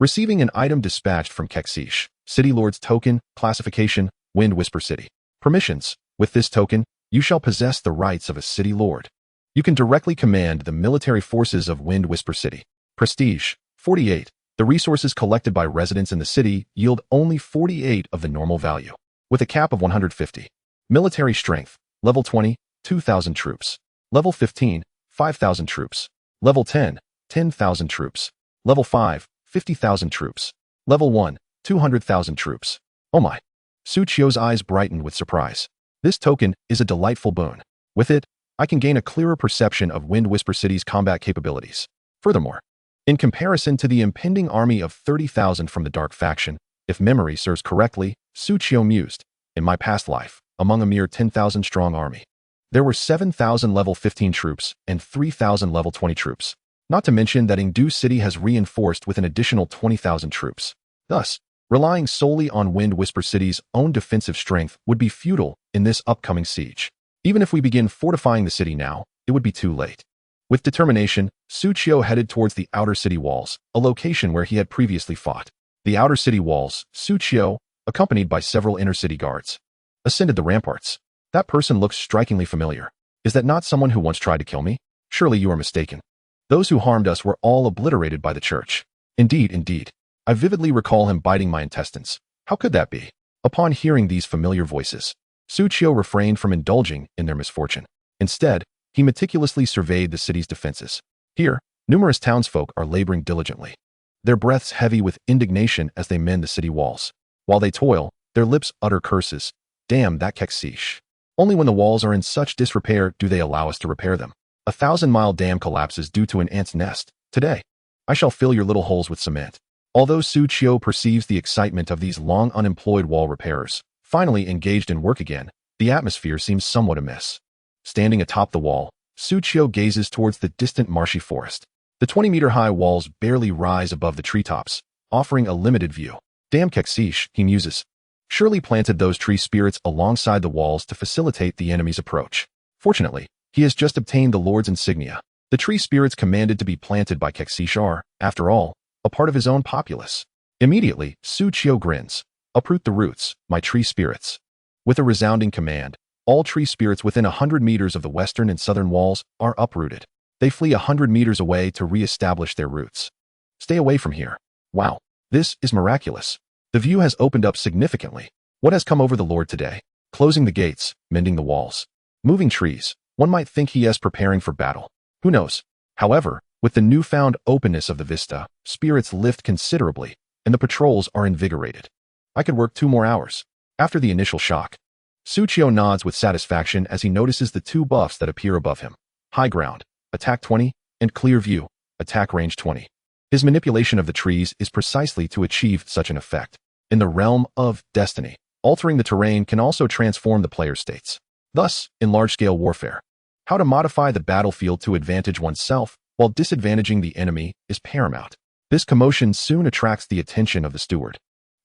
Receiving an item dispatched from Kexish, City Lord's token, classification, Wind Whisper City. Permissions. With this token, you shall possess the rights of a City Lord. You can directly command the military forces of Wind Whisper City. Prestige. 48. The resources collected by residents in the city yield only 48 of the normal value, with a cap of 150. Military strength. Level 20, 2,000 troops. Level 15, 5,000 troops. Level 10, 10,000 troops. Level 5, 50,000 troops. Level 1, 200,000 troops. Oh my. Suchio's eyes brightened with surprise. This token is a delightful boon. With it, I can gain a clearer perception of Wind Whisper City's combat capabilities. Furthermore, in comparison to the impending army of 30,000 from the Dark Faction, if memory serves correctly, Suchio mused, in my past life, among a mere 10,000 strong army, there were 7,000 level 15 troops and 3,000 level 20 troops. Not to mention that Ingdu City has reinforced with an additional 20,000 troops. Thus, relying solely on Wind Whisper City's own defensive strength would be futile in this upcoming siege. Even if we begin fortifying the city now, it would be too late. With determination, Suchio headed towards the outer city walls, a location where he had previously fought. The outer city walls, Suchio, accompanied by several inner city guards, ascended the ramparts. That person looks strikingly familiar. Is that not someone who once tried to kill me? Surely you are mistaken. Those who harmed us were all obliterated by the church. Indeed. I vividly recall him biting my intestines. How could that be? Upon hearing these familiar voices, Suchio refrained from indulging in their misfortune. Instead, he meticulously surveyed the city's defenses. Here, numerous townsfolk are laboring diligently, their breaths heavy with indignation as they mend the city walls. While they toil, their lips utter curses. Damn that Kexish. Only when the walls are in such disrepair do they allow us to repair them. A 1,000-mile dam collapses due to an ant's nest. Today, I shall fill your little holes with cement. Although Suchio perceives the excitement of these long unemployed wall repairers, finally engaged in work again, the atmosphere seems somewhat amiss. Standing atop the wall, Suchio gazes towards the distant marshy forest. The 20-meter-high walls barely rise above the treetops, offering a limited view. Damn Kexish, he muses. Surely planted those tree spirits alongside the walls to facilitate the enemy's approach. Fortunately, he has just obtained the Lord's insignia. The tree spirits commanded to be planted by Kexish are, after all, a part of his own populace. Immediately, Suchio grins. Uproot the roots, my tree spirits. With a resounding command, all tree spirits within 100 meters of the western and southern walls are uprooted. They flee 100 meters away to re-establish their roots. Stay away from here. Wow, this is miraculous. The view has opened up significantly. What has come over the Lord today? Closing the gates, mending the walls, moving trees. One might think he is preparing for battle. Who knows? However, with the newfound openness of the vista, spirits lift considerably, and the patrols are invigorated. I could work 2 more hours. After the initial shock, Suchio nods with satisfaction as he notices the 2 buffs that appear above him. High ground, attack 20, and clear view, attack range 20. His manipulation of the trees is precisely to achieve such an effect. In the realm of destiny, altering the terrain can also transform the player's states. Thus, in large-scale warfare, how to modify the battlefield to advantage oneself while disadvantaging the enemy is paramount. This commotion soon attracts the attention of the steward,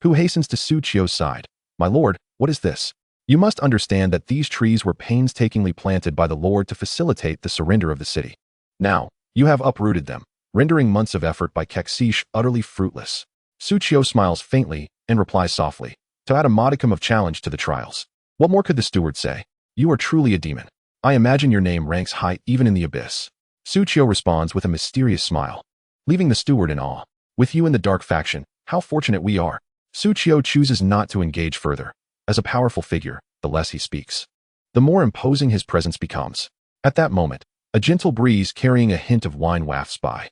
who hastens to Suchio's side. My lord, what is this? You must understand that these trees were painstakingly planted by the Lord to facilitate the surrender of the city. Now, you have uprooted them, rendering months of effort by Kexish utterly fruitless. Suchio smiles faintly and replies softly, to add a modicum of challenge to the trials. What more could the steward say? You are truly a demon. I imagine your name ranks high even in the abyss. Suchio responds with a mysterious smile, leaving the steward in awe. With you in the dark faction, how fortunate we are. Suchio chooses not to engage further. As a powerful figure, the less he speaks, the more imposing his presence becomes. At that moment, a gentle breeze carrying a hint of wine wafts by.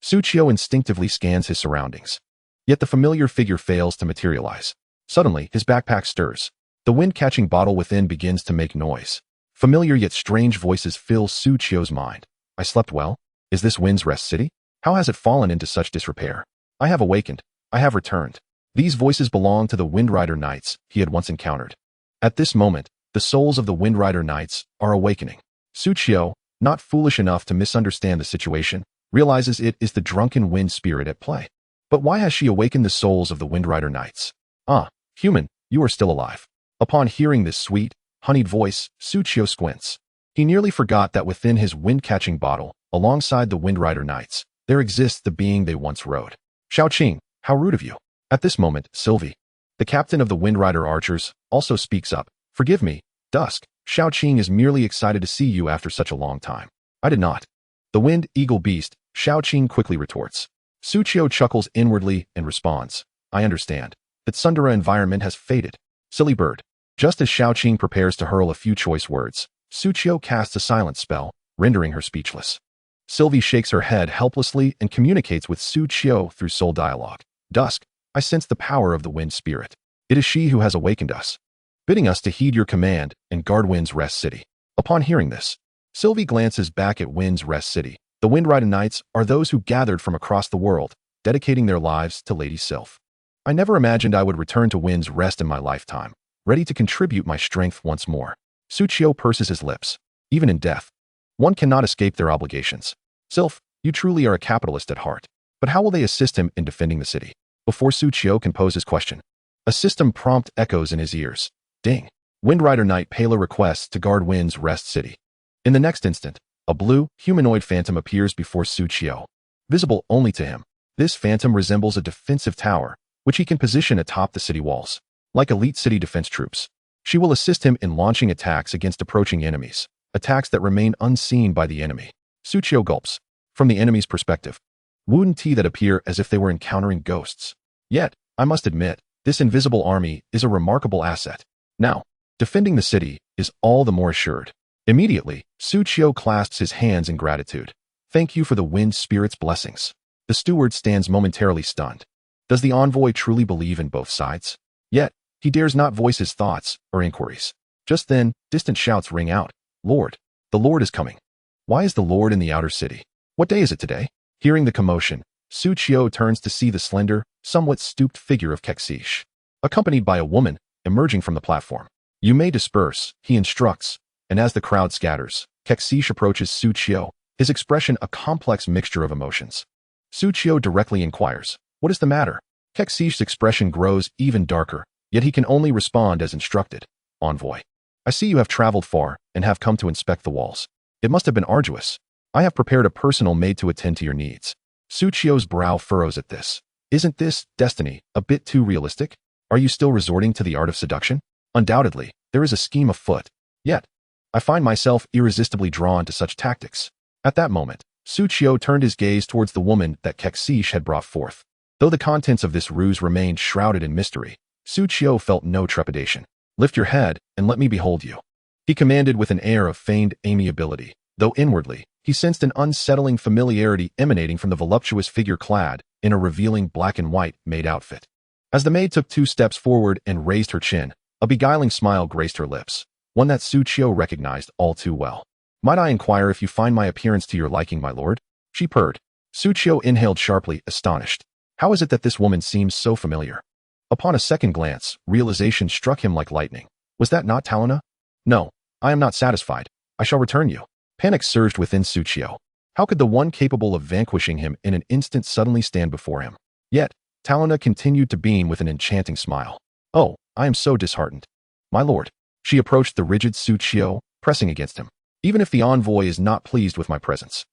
Suchio instinctively scans his surroundings. Yet the familiar figure fails to materialize. Suddenly, his backpack stirs. The wind-catching bottle within begins to make noise. Familiar yet strange voices fill Suchio's mind. I slept well? Is this Wind's Rest City? How has it fallen into such disrepair? I have awakened. I have returned. These voices belong to the Windrider Knights he had once encountered. At this moment, the souls of the Windrider Knights are awakening. Suchio, not foolish enough to misunderstand the situation, realizes it is the drunken wind spirit at play. But why has she awakened the souls of the Windrider Knights? Ah, human, you are still alive. Upon hearing this sweet, honeyed voice, Suchio squints. He nearly forgot that within his wind-catching bottle, alongside the Windrider Knights, there exists the being they once rode. Xiaoqing, how rude of you. At this moment, Sylvie, the captain of the Windrider Archers, also speaks up. Forgive me, Dusk. Xiaoqing is merely excited to see you after such a long time. I did not. The Wind Eagle Beast, Xiaoqing quickly retorts. Suchio chuckles inwardly and responds. I understand. That Sundara environment has faded. Silly bird. Just as Xiaoqing prepares to hurl a few choice words, Suchio casts a silent spell, rendering her speechless. Sylvie shakes her head helplessly and communicates with Suchio through soul dialogue. Dusk, I sense the power of the wind spirit. It is she who has awakened us, bidding us to heed your command and guard Wind's Rest City. Upon hearing this, Sylvie glances back at Wind's Rest City. The Windrider Knights are those who gathered from across the world, dedicating their lives to Lady Sylph. I never imagined I would return to Wind's Rest in my lifetime, ready to contribute my strength once more. Suchio purses his lips. Even in death, one cannot escape their obligations. Sylph, you truly are a capitalist at heart. But how will they assist him in defending the city? Before Suchio can pose his question, a system prompt echoes in his ears. Ding. Windrider Knight Pela requests to guard Wind's Rest City. In the next instant, a blue, humanoid phantom appears before Suchio. Visible only to him, this phantom resembles a defensive tower, which he can position atop the city walls. Like elite city defense troops, she will assist him in launching attacks against approaching enemies, attacks that remain unseen by the enemy. Suchio gulps. From the enemy's perspective, wouldn't that appear as if they were encountering ghosts? Yet, I must admit, this invisible army is a remarkable asset. Now, defending the city is all the more assured. Immediately, Suchio clasps his hands in gratitude. Thank you for the wind spirit's blessings. The steward stands momentarily stunned. Does the envoy truly believe in both sides? Yet, he dares not voice his thoughts or inquiries. Just then, distant shouts ring out. Lord, the Lord is coming. Why is the Lord in the outer city? What day is it today? Hearing the commotion, Suchio turns to see the slender, somewhat stooped figure of Kexish, accompanied by a woman, emerging from the platform. You may disperse, he instructs, and as the crowd scatters, Kexish approaches Suchio, his expression a complex mixture of emotions. Suchio directly inquires, what is the matter? Kexish's expression grows even darker, yet he can only respond as instructed. Envoy, I see you have traveled far and have come to inspect the walls. It must have been arduous. I have prepared a personal maid to attend to your needs. Suchio's brow furrows at this. Isn't this, destiny, a bit too realistic? Are you still resorting to the art of seduction? Undoubtedly, there is a scheme afoot. Yet, I find myself irresistibly drawn to such tactics. At that moment, Suchio turned his gaze towards the woman that Kexish had brought forth. Though the contents of this ruse remained shrouded in mystery, Suchio felt no trepidation. Lift your head and let me behold you. He commanded with an air of feigned amiability, though inwardly, he sensed an unsettling familiarity emanating from the voluptuous figure clad in a revealing black and white maid outfit. As the maid took 2 steps forward and raised her chin, a beguiling smile graced her lips, one that Suchio recognized all too well. Might I inquire if you find my appearance to your liking, my lord? She purred. Suchio inhaled sharply, astonished. How is it that this woman seems so familiar? Upon a second glance, realization struck him like lightning. Was that not Talona? No, I am not satisfied. I shall return you. Panic surged within Suchio. How could the one capable of vanquishing him in an instant suddenly stand before him? Yet, Talona continued to beam with an enchanting smile. Oh, I am so disheartened. My lord. She approached the rigid Suqiu, pressing against him. Even if the envoy is not pleased with my presence.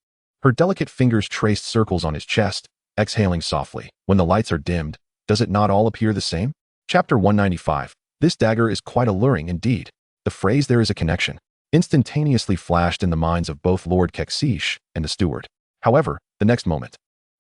Her delicate fingers traced circles on his chest, exhaling softly. When the lights are dimmed, does it not all appear the same? Chapter 195. This dagger is quite alluring indeed. The phrase "there is a connection" instantaneously flashed in the minds of both Lord Kexish and the steward. However, the next moment,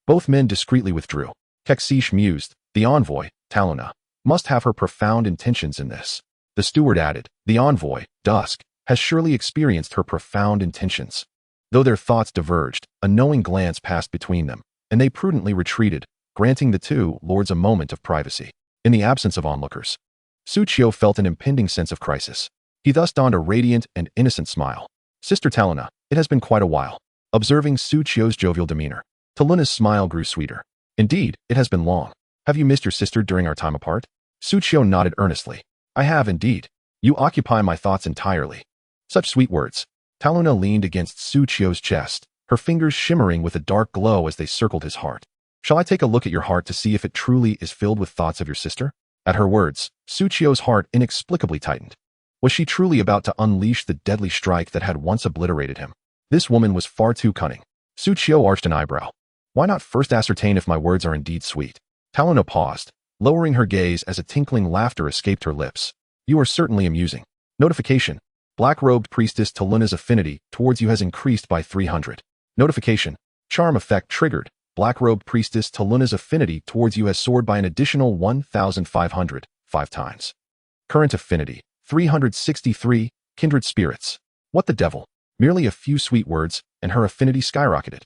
both men discreetly withdrew. Kexish mused, the envoy, Talona, must have her profound intentions in this. The steward added, the envoy, Dusk, has surely experienced her profound intentions. Though their thoughts diverged, a knowing glance passed between them, and they prudently retreated, granting the two lords a moment of privacy. In the absence of onlookers, Suqiu felt an impending sense of crisis. He thus donned a radiant and innocent smile. Sister Talona, it has been quite a while. Observing Suqiu's jovial demeanor, Taluna's smile grew sweeter. Indeed, it has been long. Have you missed your sister during our time apart? Suqiu nodded earnestly. I have indeed. You occupy my thoughts entirely. Such sweet words. Taluna leaned against Suqiu's chest, her fingers shimmering with a dark glow as they circled his heart. Shall I take a look at your heart to see if it truly is filled with thoughts of your sister? At her words, Suqiu's heart inexplicably tightened. Was she truly about to unleash the deadly strike that had once obliterated him? This woman was far too cunning. Suqiu arched an eyebrow. Why not first ascertain if my words are indeed sweet? Taluna paused, lowering her gaze as a tinkling laughter escaped her lips. You are certainly amusing. Notification. Black-robed priestess Taluna's affinity towards you has increased by 300. Notification. Charm effect triggered. Black-robed priestess Taluna's affinity towards you has soared by an additional 1,500, 5 times. Current affinity. 363, kindred spirits. What the devil? Merely a few sweet words, and her affinity skyrocketed.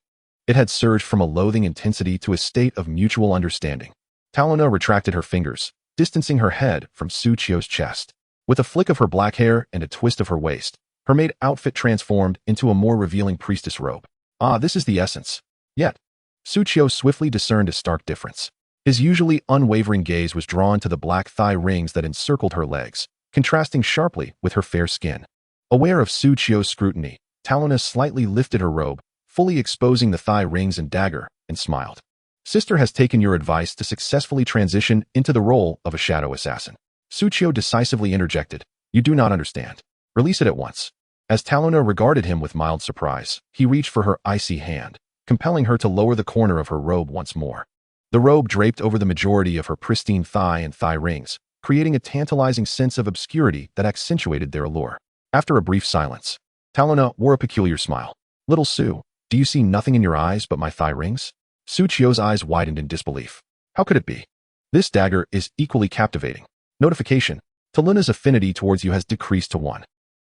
It had surged from a loathing intensity to a state of mutual understanding. Taluna retracted her fingers, distancing her head from Suqiu's chest. With a flick of her black hair and a twist of her waist, her maid outfit transformed into a more revealing priestess robe. Ah, this is the essence. Yet, Suqiu swiftly discerned a stark difference. His usually unwavering gaze was drawn to the black thigh rings that encircled her legs, contrasting sharply with her fair skin. Aware of Suqiu's scrutiny, Taluna slightly lifted her robe, fully exposing the thigh rings and dagger, and smiled. Sister has taken your advice to successfully transition into the role of a shadow assassin. Suqiu decisively interjected, you do not understand. Release it at once. As Taluna regarded him with mild surprise, he reached for her icy hand, compelling her to lower the corner of her robe once more. The robe draped over the majority of her pristine thigh and thigh rings, creating a tantalizing sense of obscurity that accentuated their allure. After a brief silence, Taluna wore a peculiar smile. Little Su, do you see nothing in your eyes but my thigh rings? Suqiu's eyes widened in disbelief. How could it be? This dagger is equally captivating. Notification. Taluna's affinity towards you has decreased to 1.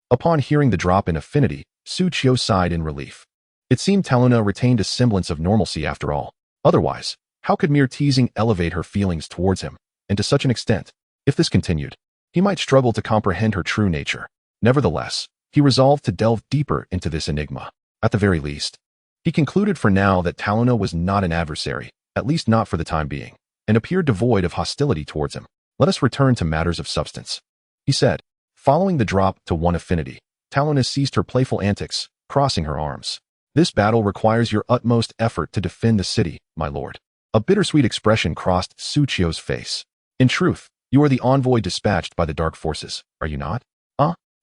Upon hearing the drop in affinity, Suqiu sighed in relief. It seemed Taluna retained a semblance of normalcy after all. Otherwise, how could mere teasing elevate her feelings towards him, and to such an extent? If this continued, he might struggle to comprehend her true nature. Nevertheless, he resolved to delve deeper into this enigma. At the very least, he concluded for now that Taluna was not an adversary, at least not for the time being, and appeared devoid of hostility towards him. Let us return to matters of substance, he said. Following the drop to 1 affinity, Taluna ceased her playful antics, crossing her arms. This battle requires your utmost effort to defend the city, my lord. A bittersweet expression crossed Suqiu's face. In truth, you are the envoy dispatched by the dark forces, are you not?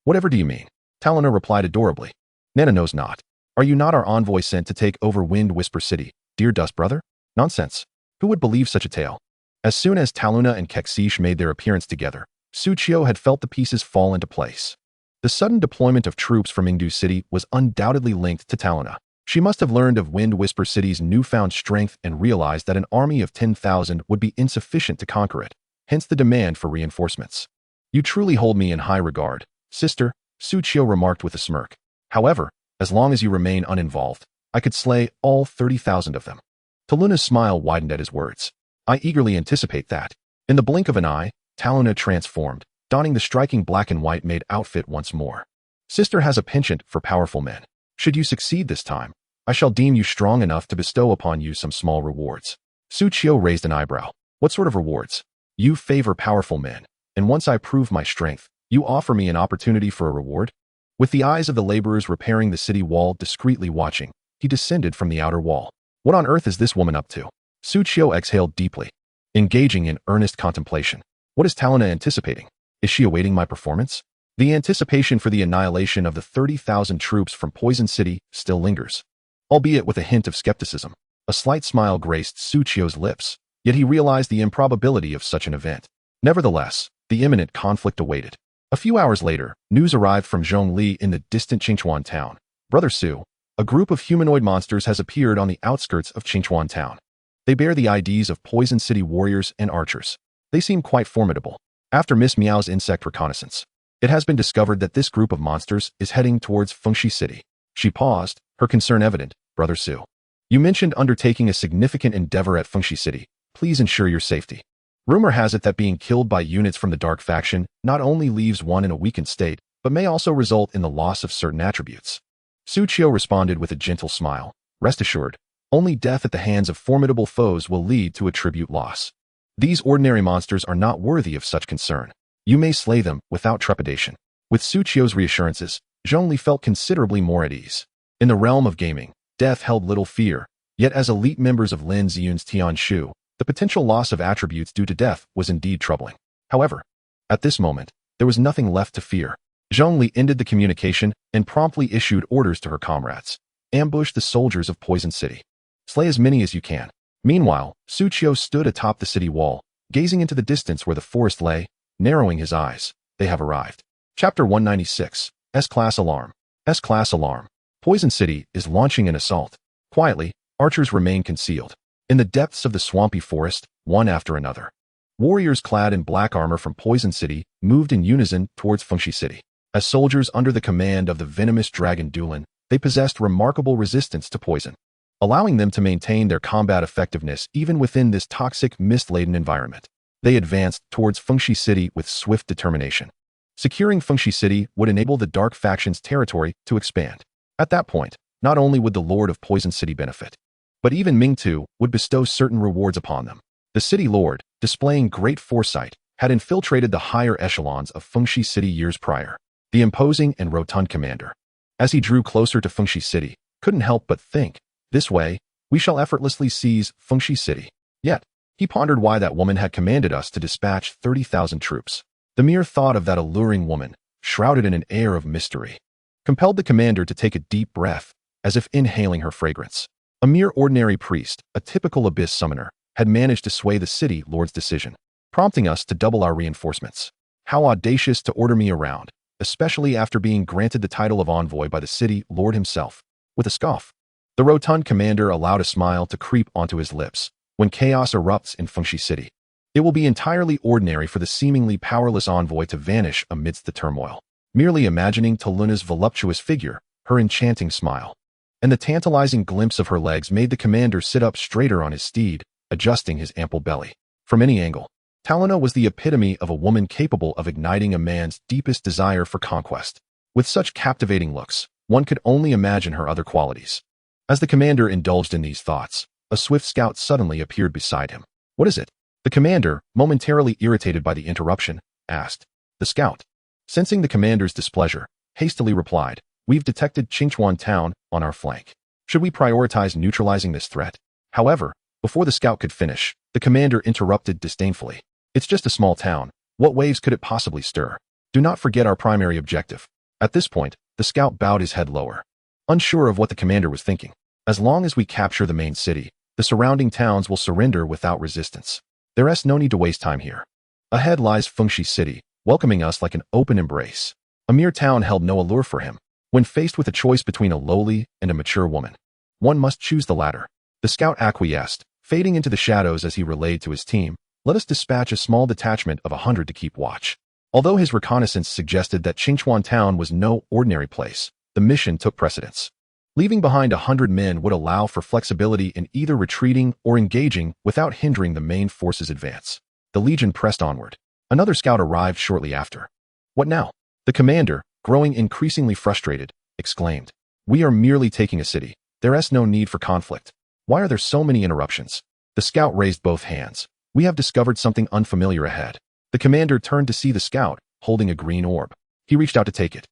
Whatever do you mean? Taluna replied adorably. Nana knows not. Are you not our envoy sent to take over Wind Whisper City, dear Dust brother? Nonsense. Who would believe such a tale? As soon as Taluna and Kexish made their appearance together, Suqiu had felt the pieces fall into place. The sudden deployment of troops from Ingdu City was undoubtedly linked to Taluna. She must have learned of Wind Whisper City's newfound strength and realized that an army of 10,000 would be insufficient to conquer it, hence the demand for reinforcements. You truly hold me in high regard, sister, Suqiu remarked with a smirk. However, as long as you remain uninvolved, I could slay all 30,000 of them. Taluna's smile widened at his words. I eagerly anticipate that. In the blink of an eye, Taluna transformed, donning the striking black and white maid outfit once more. Sister has a penchant for powerful men. Should you succeed this time, I shall deem you strong enough to bestow upon you some small rewards. Suqiu raised an eyebrow. What sort of rewards? You favor powerful men, and once I prove my strength, you offer me an opportunity for a reward? With the eyes of the laborers repairing the city wall discreetly watching, he descended from the outer wall. What on earth is this woman up to? Suqiu exhaled deeply, engaging in earnest contemplation. What is Taluna anticipating? Is she awaiting my performance? The anticipation for the annihilation of the 30,000 troops from Poison City still lingers, albeit with a hint of skepticism. A slight smile graced Suchio's lips, yet he realized the improbability of such an event. Nevertheless, the imminent conflict awaited. A few hours later, news arrived from Zhongli in the distant Qingchuan town. Brother Su, a group of humanoid monsters has appeared on the outskirts of Qingchuan town. They bear the IDs of Poison City warriors and archers. They seem quite formidable. After Miss Meow's insect reconnaissance, it has been discovered that this group of monsters is heading towards Fengxi City. She paused, her concern evident. Brother Su, you mentioned undertaking a significant endeavor at Fengxi City. Please ensure your safety. Rumor has it that being killed by units from the Dark Faction not only leaves one in a weakened state, but may also result in the loss of certain attributes. Suchio responded with a gentle smile. Rest assured, only death at the hands of formidable foes will lead to attribute loss. These ordinary monsters are not worthy of such concern. You may slay them without trepidation. With Suchio's reassurances, Zhongli felt considerably more at ease. In the realm of gaming, death held little fear, yet as elite members of Lin Ziyun's Tianshu, the potential loss of attributes due to death was indeed troubling. However, at this moment, there was nothing left to fear. Zhongli ended the communication and promptly issued orders to her comrades. Ambush the soldiers of Poison City. Slay as many as you can. Meanwhile, Suchio stood atop the city wall, gazing into the distance where the forest lay, narrowing his eyes. They have arrived. Chapter 196. S-Class Alarm. S-Class Alarm. Poison City is launching an assault. Quietly, archers remain concealed. In the depths of the swampy forest, one after another, warriors clad in black armor from Poison City moved in unison towards Fengxi City. As soldiers under the command of the venomous dragon Dulan, they possessed remarkable resistance to poison, allowing them to maintain their combat effectiveness even within this toxic, mist-laden environment. They advanced towards Fengxi City with swift determination. Securing Fengxi City would enable the Dark Faction's territory to expand. At that point, not only would the Lord of Poison City benefit, but even Ming-Tu would bestow certain rewards upon them. The City Lord, displaying great foresight, had infiltrated the higher echelons of Fengxi City years prior. The imposing and rotund commander, as he drew closer to Fengxi City, couldn't help but think, this way, we shall effortlessly seize Fengxi City. Yet, he pondered why that woman had commanded us to dispatch 30,000 troops. The mere thought of that alluring woman, shrouded in an air of mystery, compelled the commander to take a deep breath, as if inhaling her fragrance. A mere ordinary priest, a typical abyss summoner, had managed to sway the City Lord's decision, prompting us to double our reinforcements. How audacious to order me around, especially after being granted the title of envoy by the City Lord himself. With a scoff, the rotund commander allowed a smile to creep onto his lips. When chaos erupts in Fengxi City, it will be entirely ordinary for the seemingly powerless envoy to vanish amidst the turmoil. Merely imagining Taluna's voluptuous figure, her enchanting smile, and the tantalizing glimpse of her legs made the commander sit up straighter on his steed, adjusting his ample belly. From any angle, Taluna was the epitome of a woman capable of igniting a man's deepest desire for conquest. With such captivating looks, one could only imagine her other qualities. As the commander indulged in these thoughts, a swift scout suddenly appeared beside him. What is it? The commander, momentarily irritated by the interruption, asked. The scout, sensing the commander's displeasure, hastily replied, We've detected Qingchuan town on our flank. Should we prioritize neutralizing this threat? However, before the scout could finish, the commander interrupted disdainfully. It's just a small town. What waves could it possibly stir? Do not forget our primary objective. At this point, the scout bowed his head lower, unsure of what the commander was thinking. As long as we capture the main city, the surrounding towns will surrender without resistance. There's no need to waste time here. Ahead lies Fengxi City, welcoming us like an open embrace. A mere town held no allure for him. When faced with a choice between a lowly and a mature woman, one must choose the latter. The scout acquiesced, fading into the shadows as he relayed to his team, Let us dispatch a small detachment of 100 to keep watch. Although his reconnaissance suggested that Qingchuan town was no ordinary place, the mission took precedence. Leaving behind 100 men would allow for flexibility in either retreating or engaging without hindering the main force's advance. The Legion pressed onward. Another scout arrived shortly after. What now? The commander, growing increasingly frustrated, exclaimed. We are merely taking a city. There's no need for conflict. Why are there so many interruptions? The scout raised both hands. We have discovered something unfamiliar ahead. The commander turned to see the scout, holding a green orb. He reached out to take it.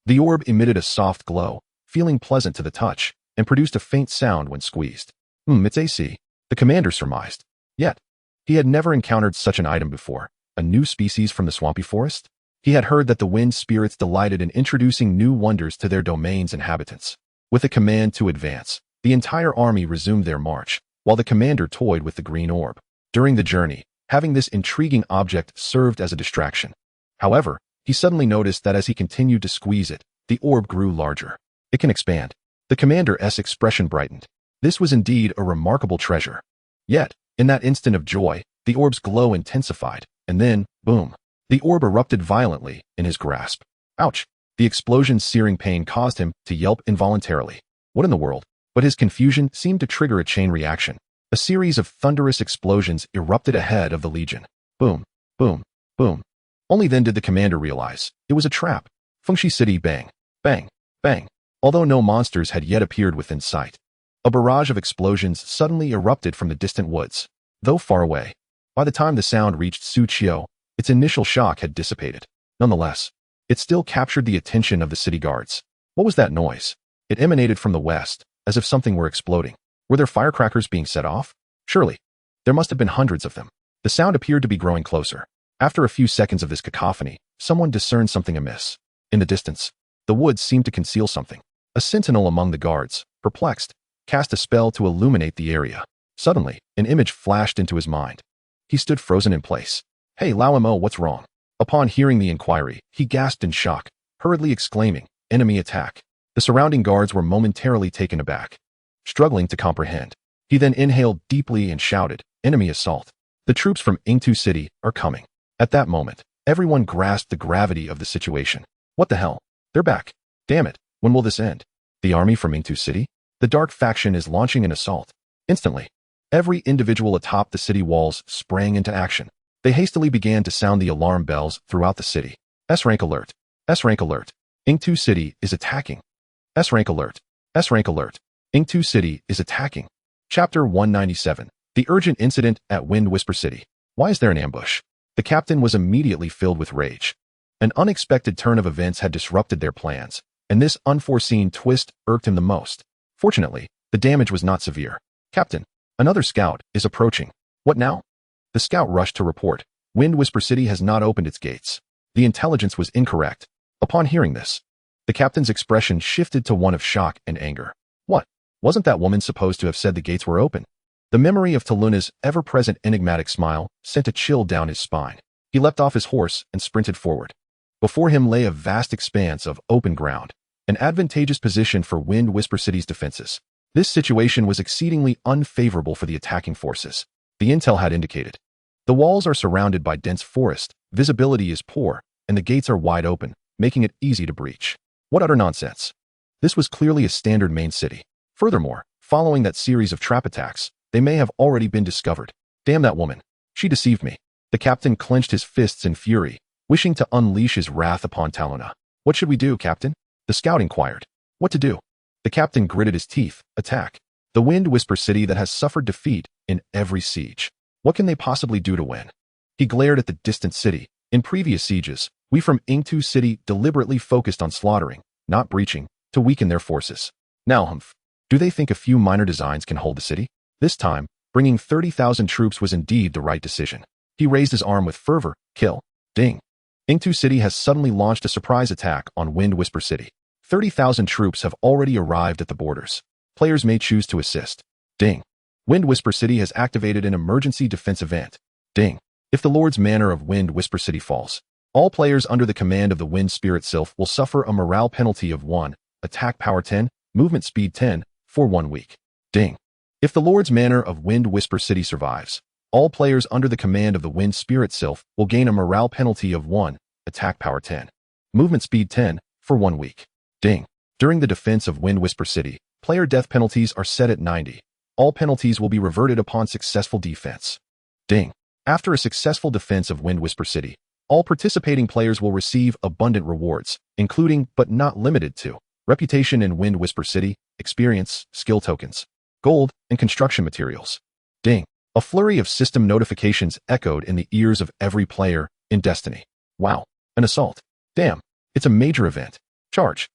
The orb emitted a soft glow, feeling pleasant to the touch, and produced a faint sound when squeezed. It's AC, the commander surmised. Yet, he had never encountered such an item before. a new species from the swampy forest? He had heard that the wind spirits delighted in introducing new wonders to their domains and inhabitants. With a command to advance, the entire army resumed their march, while the commander toyed with the green orb. During the journey, having this intriguing object served as a distraction. However, he suddenly noticed that as he continued to squeeze it, the orb grew larger. It can expand. The commander's expression brightened. This was indeed a remarkable treasure. Yet, in that instant of joy, the orb's glow intensified, and then, boom, the orb erupted violently in his grasp. Ouch! The explosion's searing pain caused him to yelp involuntarily. What in the world? But his confusion seemed to trigger a chain reaction. A series of thunderous explosions erupted ahead of the Legion. Boom, boom, boom. Only then did the commander realize it was a trap. Fengshi City, bang, bang, bang. Although no monsters had yet appeared within sight, a barrage of explosions suddenly erupted from the distant woods. Though far away, by the time the sound reached Su Qiu, its initial shock had dissipated. Nonetheless, it still captured the attention of the city guards. What was that noise? It emanated from the west, as if something were exploding. Were there firecrackers being set off? Surely. There must have been hundreds of them. The sound appeared to be growing closer. After a few seconds of this cacophony, someone discerned something amiss. In the distance, the woods seemed to conceal something. A sentinel among the guards, perplexed, cast a spell to illuminate the area. Suddenly, an image flashed into his mind. He stood frozen in place. Hey, Lao Mo, what's wrong? Upon hearing the inquiry, he gasped in shock, hurriedly exclaiming, enemy attack. The surrounding guards were momentarily taken aback, struggling to comprehend. He then inhaled deeply and shouted, enemy assault. The troops from Yingtu City are coming. At that moment, everyone grasped the gravity of the situation. What the hell? They're back. Damn it. When will this end? The army from Yingtu City? The dark faction is launching an assault. Instantly, every individual atop the city walls sprang into action. They hastily began to sound the alarm bells throughout the city. S-rank alert. S-rank alert. Yingtu City is attacking. S-rank alert. S-rank alert. Yingtu City is attacking. Chapter 197. The urgent incident at Wind Whisper City. Why is there an ambush? The captain was immediately filled with rage. An unexpected turn of events had disrupted their plans, and this unforeseen twist irked him the most. Fortunately, the damage was not severe. Captain, another scout is approaching. What now? The scout rushed to report. Wind Whisper City has not opened its gates. The intelligence was incorrect. Upon hearing this, the captain's expression shifted to one of shock and anger. What? Wasn't that woman supposed to have said the gates were open? The memory of Taluna's ever-present enigmatic smile sent a chill down his spine. He leapt off his horse and sprinted forward. Before him lay a vast expanse of open ground, an advantageous position for Wind Whisper City's defenses. This situation was exceedingly unfavorable for the attacking forces. The intel had indicated. The walls are surrounded by dense forest, visibility is poor, and the gates are wide open, making it easy to breach. What utter nonsense. This was clearly a standard main city. Furthermore, following that series of trap attacks, they may have already been discovered. Damn that woman. She deceived me. The captain clenched his fists in fury, wishing to unleash his wrath upon Taluna. What should we do, Captain? The scout inquired. What to do? The captain gritted his teeth. Attack. The Wind Whisper City that has suffered defeat in every siege. What can they possibly do to win? He glared at the distant city. In previous sieges, we from Yingtu City deliberately focused on slaughtering, not breaching, to weaken their forces. Now, humph. Do they think a few minor designs can hold the city? This time, bringing 30,000 troops was indeed the right decision. He raised his arm with fervor. Kill. Ding. Yingtu City has suddenly launched a surprise attack on Wind Whisper City. 30,000 troops have already arrived at the borders. Players may choose to assist. Ding. Wind Whisper City has activated an emergency defense event. Ding. If the Lord's Manor of Wind Whisper City falls, all players under the command of the Wind Spirit Sylph will suffer a morale penalty of 1, attack power 10, movement speed 10, for 1 week. Ding. If the Lord's Manor of Wind Whisper City survives, all players under the command of the Wind Spirit Sylph will gain a morale penalty of 1, attack power 10, movement speed 10, for 1 week. Ding. During the defense of Wind Whisper City, player death penalties are set at 90. All penalties will be reverted upon successful defense. Ding. After a successful defense of Wind Whisper City, all participating players will receive abundant rewards, including, but not limited to, reputation in Wind Whisper City, experience, skill tokens, gold, and construction materials. Ding. A flurry of system notifications echoed in the ears of every player in Destiny. Wow. An assault. Damn. It's a major event. Charge.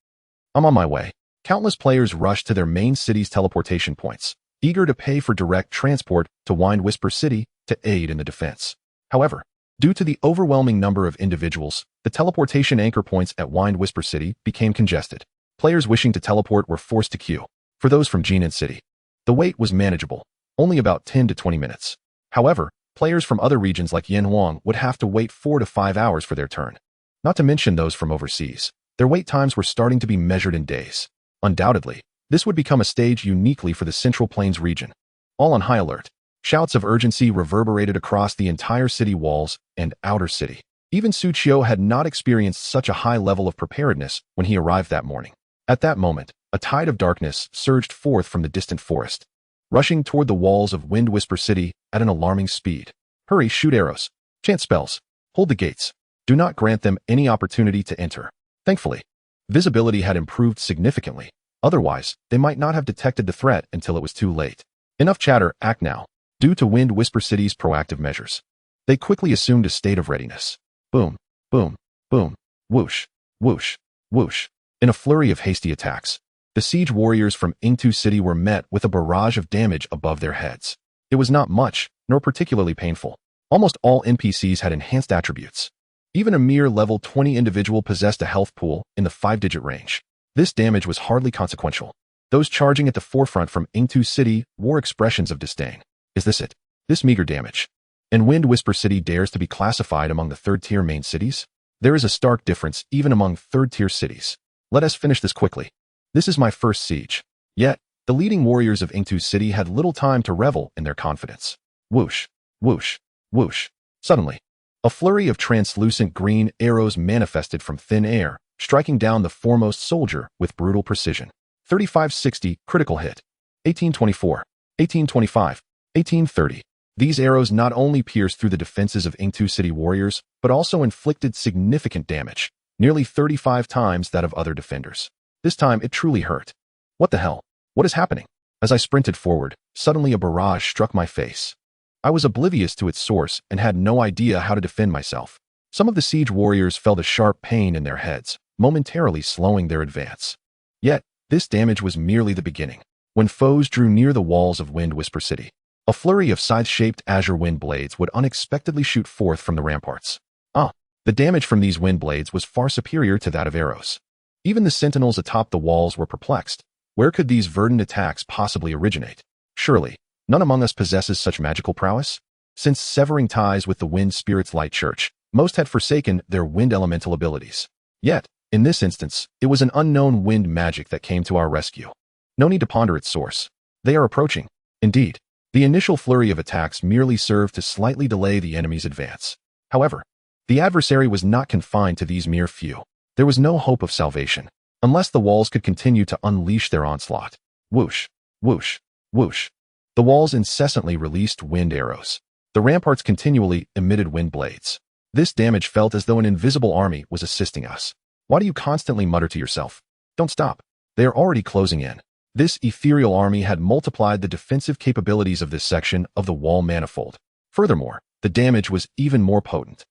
I'm on my way. Countless players rushed to their main city's teleportation points, eager to pay for direct transport to Wind Whisper City to aid in the defense. However, Due to the overwhelming number of individuals, the teleportation anchor points at Wind Whisper City became congested. Players wishing to teleport were forced to queue. For those from Jinan City, the wait was manageable, only about 10 to 20 minutes. However, players from other regions like Yanhuang would have to wait 4 to 5 hours for their turn. Not to mention those from overseas. Their wait times were starting to be measured in days. Undoubtedly, this would become a stage uniquely for the Central Plains region. All on high alert. Shouts of urgency reverberated across the entire city walls and outer city. Even Su Qiu had not experienced such a high level of preparedness when he arrived that morning. At that moment, a tide of darkness surged forth from the distant forest, rushing toward the walls of Wind Whisper City at an alarming speed. Hurry, shoot arrows, chant spells, hold the gates. Do not grant them any opportunity to enter. Thankfully, visibility had improved significantly. Otherwise, they might not have detected the threat until it was too late. Enough chatter, act now. Due to Wind Whisper City's proactive measures, they quickly assumed a state of readiness. Boom, boom, boom, whoosh, whoosh, whoosh. In a flurry of hasty attacks, the siege warriors from Yingtu City were met with a barrage of damage above their heads. It was not much, nor particularly painful. Almost all NPCs had enhanced attributes. Even a mere level 20 individual possessed a health pool in the 5-digit range. This damage was hardly consequential. Those charging at the forefront from Yingtu City wore expressions of disdain. Is this it? This meager damage? And Wind Whisper City dares to be classified among the 3rd-tier main cities? There is a stark difference even among 3rd-tier cities. Let us finish this quickly. This is my first siege. Yet, the leading warriors of Yingtu City had little time to revel in their confidence. Whoosh, whoosh, whoosh. Suddenly, a flurry of translucent green arrows manifested from thin air, striking down the foremost soldier with brutal precision. 3560, critical hit. 1824, 1825, 1830. These arrows not only pierced through the defenses of Yingtu City warriors, but also inflicted significant damage, nearly 35 times that of other defenders. This time, it truly hurt. What the hell? What is happening? As I sprinted forward, suddenly a barrage struck my face. I was oblivious to its source and had no idea how to defend myself. Some of the siege warriors felt a sharp pain in their heads, momentarily slowing their advance. Yet, this damage was merely the beginning. When foes drew near the walls of Wind Whisper City, a flurry of scythe-shaped azure wind blades would unexpectedly shoot forth from the ramparts. The damage from these wind blades was far superior to that of arrows. Even the sentinels atop the walls were perplexed. Where could these verdant attacks possibly originate? Surely, none among us possesses such magical prowess? Since severing ties with the Wind Spirit's Light Church, most had forsaken their wind elemental abilities. Yet, in this instance, it was an unknown wind magic that came to our rescue. No need to ponder its source. They are approaching. Indeed, the initial flurry of attacks merely served to slightly delay the enemy's advance. However, the adversary was not confined to these mere few. There was no hope of salvation, unless the walls could continue to unleash their onslaught. Whoosh, whoosh, whoosh. The walls incessantly released wind arrows. The ramparts continually emitted wind blades. This damage felt as though an invisible army was assisting us. Why do you constantly mutter to yourself? Don't stop. They are already closing in. This ethereal army had multiplied the defensive capabilities of this section of the wall manifold. Furthermore, the damage was even more potent.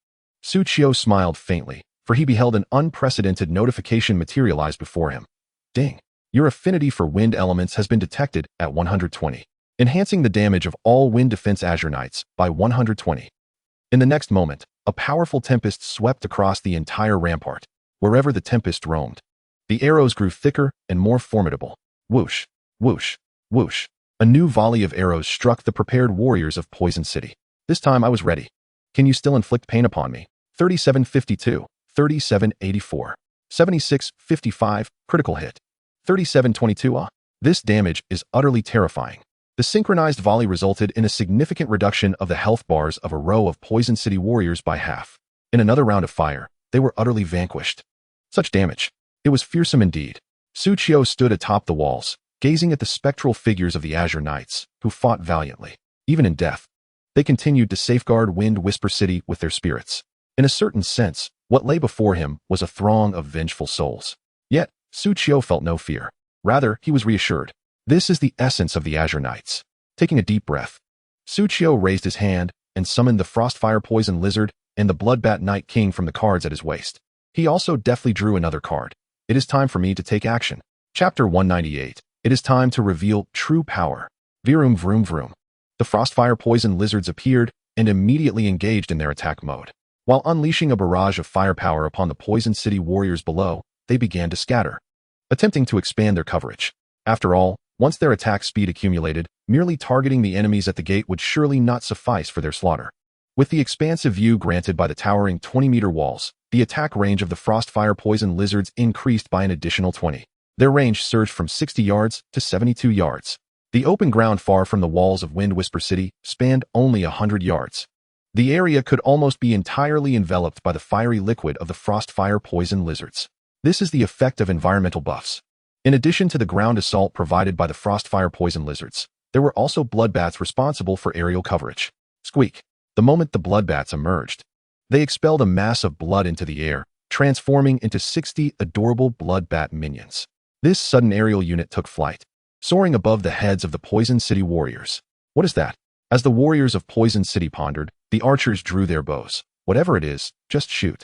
Su Qiu smiled faintly, for he beheld an unprecedented notification materialize before him. Ding! Your affinity for wind elements has been detected at 120, enhancing the damage of all wind defense Azure Knights by 120. In the next moment, a powerful tempest swept across the entire rampart. Wherever the tempest roamed, the arrows grew thicker and more formidable. Whoosh, whoosh, whoosh. A new volley of arrows struck the prepared warriors of Poison City. This time I was ready. Can you still inflict pain upon me? 3752, 3784, 7655, critical hit. 3722. This damage is utterly terrifying. The synchronized volley resulted in a significant reduction of the health bars of a row of Poison City warriors by half. In another round of fire, they were utterly vanquished. Such damage. It was fearsome indeed. Su Qiu stood atop the walls, gazing at the spectral figures of the Azure Knights, who fought valiantly. Even in death, they continued to safeguard Wind Whisper City with their spirits. In a certain sense, what lay before him was a throng of vengeful souls. Yet, Su Qiu felt no fear. Rather, he was reassured. This is the essence of the Azure Knights. Taking a deep breath, Su Qiu raised his hand and summoned the Frostfire Poison Lizard and the Bloodbat Night King from the cards at his waist. He also deftly drew another card. It is time for me to take action. Chapter 198. It is time to reveal true power. Vroom vroom vroom. The Frostfire Poison Lizards appeared, and immediately engaged in their attack mode. While unleashing a barrage of firepower upon the Poison City warriors below, they began to scatter, attempting to expand their coverage. After all, once their attack speed accumulated, merely targeting the enemies at the gate would surely not suffice for their slaughter. With the expansive view granted by the towering 20-meter walls, the attack range of the Frostfire Poison Lizards increased by an additional 20. Their range surged from 60 yards to 72 yards. The open ground far from the walls of Wind Whisper City spanned only 100 yards. The area could almost be entirely enveloped by the fiery liquid of the Frostfire Poison Lizards. This is the effect of environmental buffs. In addition to the ground assault provided by the Frostfire Poison Lizards, there were also bloodbats responsible for aerial coverage. Squeak. The moment the bloodbats emerged, they expelled a mass of blood into the air, transforming into 60 adorable bloodbat minions. This sudden aerial unit took flight, soaring above the heads of the Poison City warriors. What is that? As the warriors of Poison City pondered, the archers drew their bows. Whatever it is, just shoot.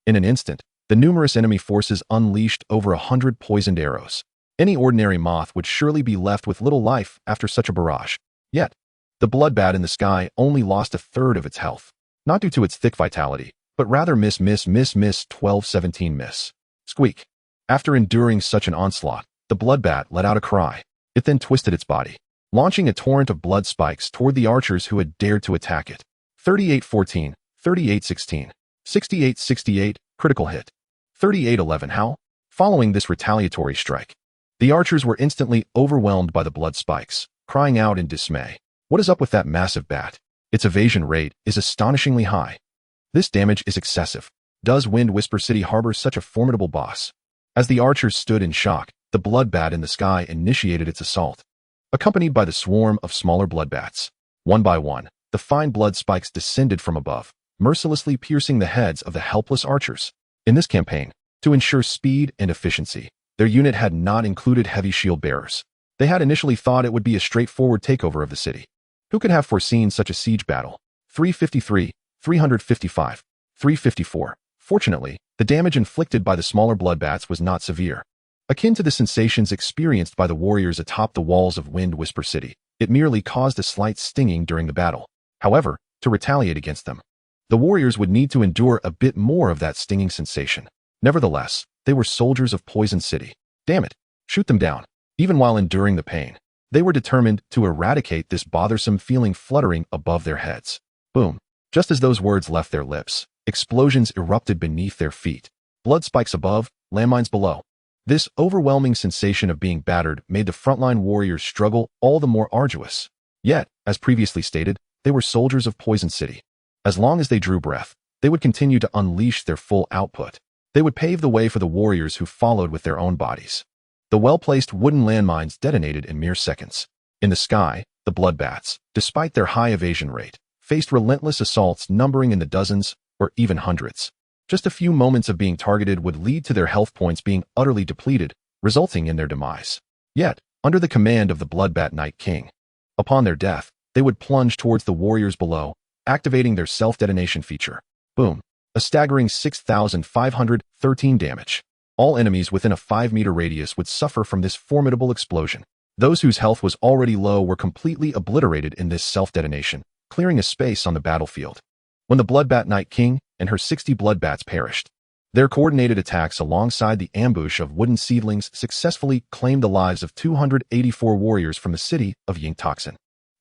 In an instant, the numerous enemy forces unleashed over 100 poisoned arrows. Any ordinary moth would surely be left with little life after such a barrage. Yet, the bloodbat in the sky only lost a third of its health. Not due to its thick vitality, but rather miss 12-17 miss. Squeak. After enduring such an onslaught, the bloodbat let out a cry. It then twisted its body, launching a torrent of blood spikes toward the archers who had dared to attack it. 38-14, 38-16, 68-68, critical hit. 38-11 how? Following this retaliatory strike, the archers were instantly overwhelmed by the blood spikes, crying out in dismay. What is up with that massive bat? Its evasion rate is astonishingly high. This damage is excessive. Does Wind Whisper City harbor such a formidable boss? As the archers stood in shock, the bloodbat in the sky initiated its assault, accompanied by the swarm of smaller bloodbats. One by one, the fine blood spikes descended from above, mercilessly piercing the heads of the helpless archers. In this campaign, to ensure speed and efficiency, their unit had not included heavy shield bearers. They had initially thought it would be a straightforward takeover of the city. Who could have foreseen such a siege battle? 353, 355, 354. Fortunately, the damage inflicted by the smaller bloodbats was not severe. Akin to the sensations experienced by the warriors atop the walls of Wind Whisper City, it merely caused a slight stinging during the battle. However, to retaliate against them, the warriors would need to endure a bit more of that stinging sensation. Nevertheless, they were soldiers of Poison City. Damn it, shoot them down. Even while enduring the pain, they were determined to eradicate this bothersome feeling fluttering above their heads. Boom. Just as those words left their lips, explosions erupted beneath their feet. Blood spikes above, landmines below. This overwhelming sensation of being battered made the frontline warriors struggle all the more arduous. Yet, as previously stated, they were soldiers of Poison City. As long as they drew breath, they would continue to unleash their full output. They would pave the way for the warriors who followed with their own bodies. The well-placed wooden landmines detonated in mere seconds. In the sky, the bloodbats, despite their high evasion rate, faced relentless assaults numbering in the dozens or even hundreds. Just a few moments of being targeted would lead to their health points being utterly depleted, resulting in their demise. Yet, under the command of the Bloodbat Night King, upon their death, they would plunge towards the warriors below, activating their self-detonation feature. Boom. A staggering 6,513 damage. All enemies within a 5-meter radius would suffer from this formidable explosion. Those whose health was already low were completely obliterated in this self-detonation, clearing a space on the battlefield. When the Bloodbat Night King and her 60 bloodbats perished, their coordinated attacks alongside the ambush of wooden seedlings successfully claimed the lives of 284 warriors from the city of Yingtoxin.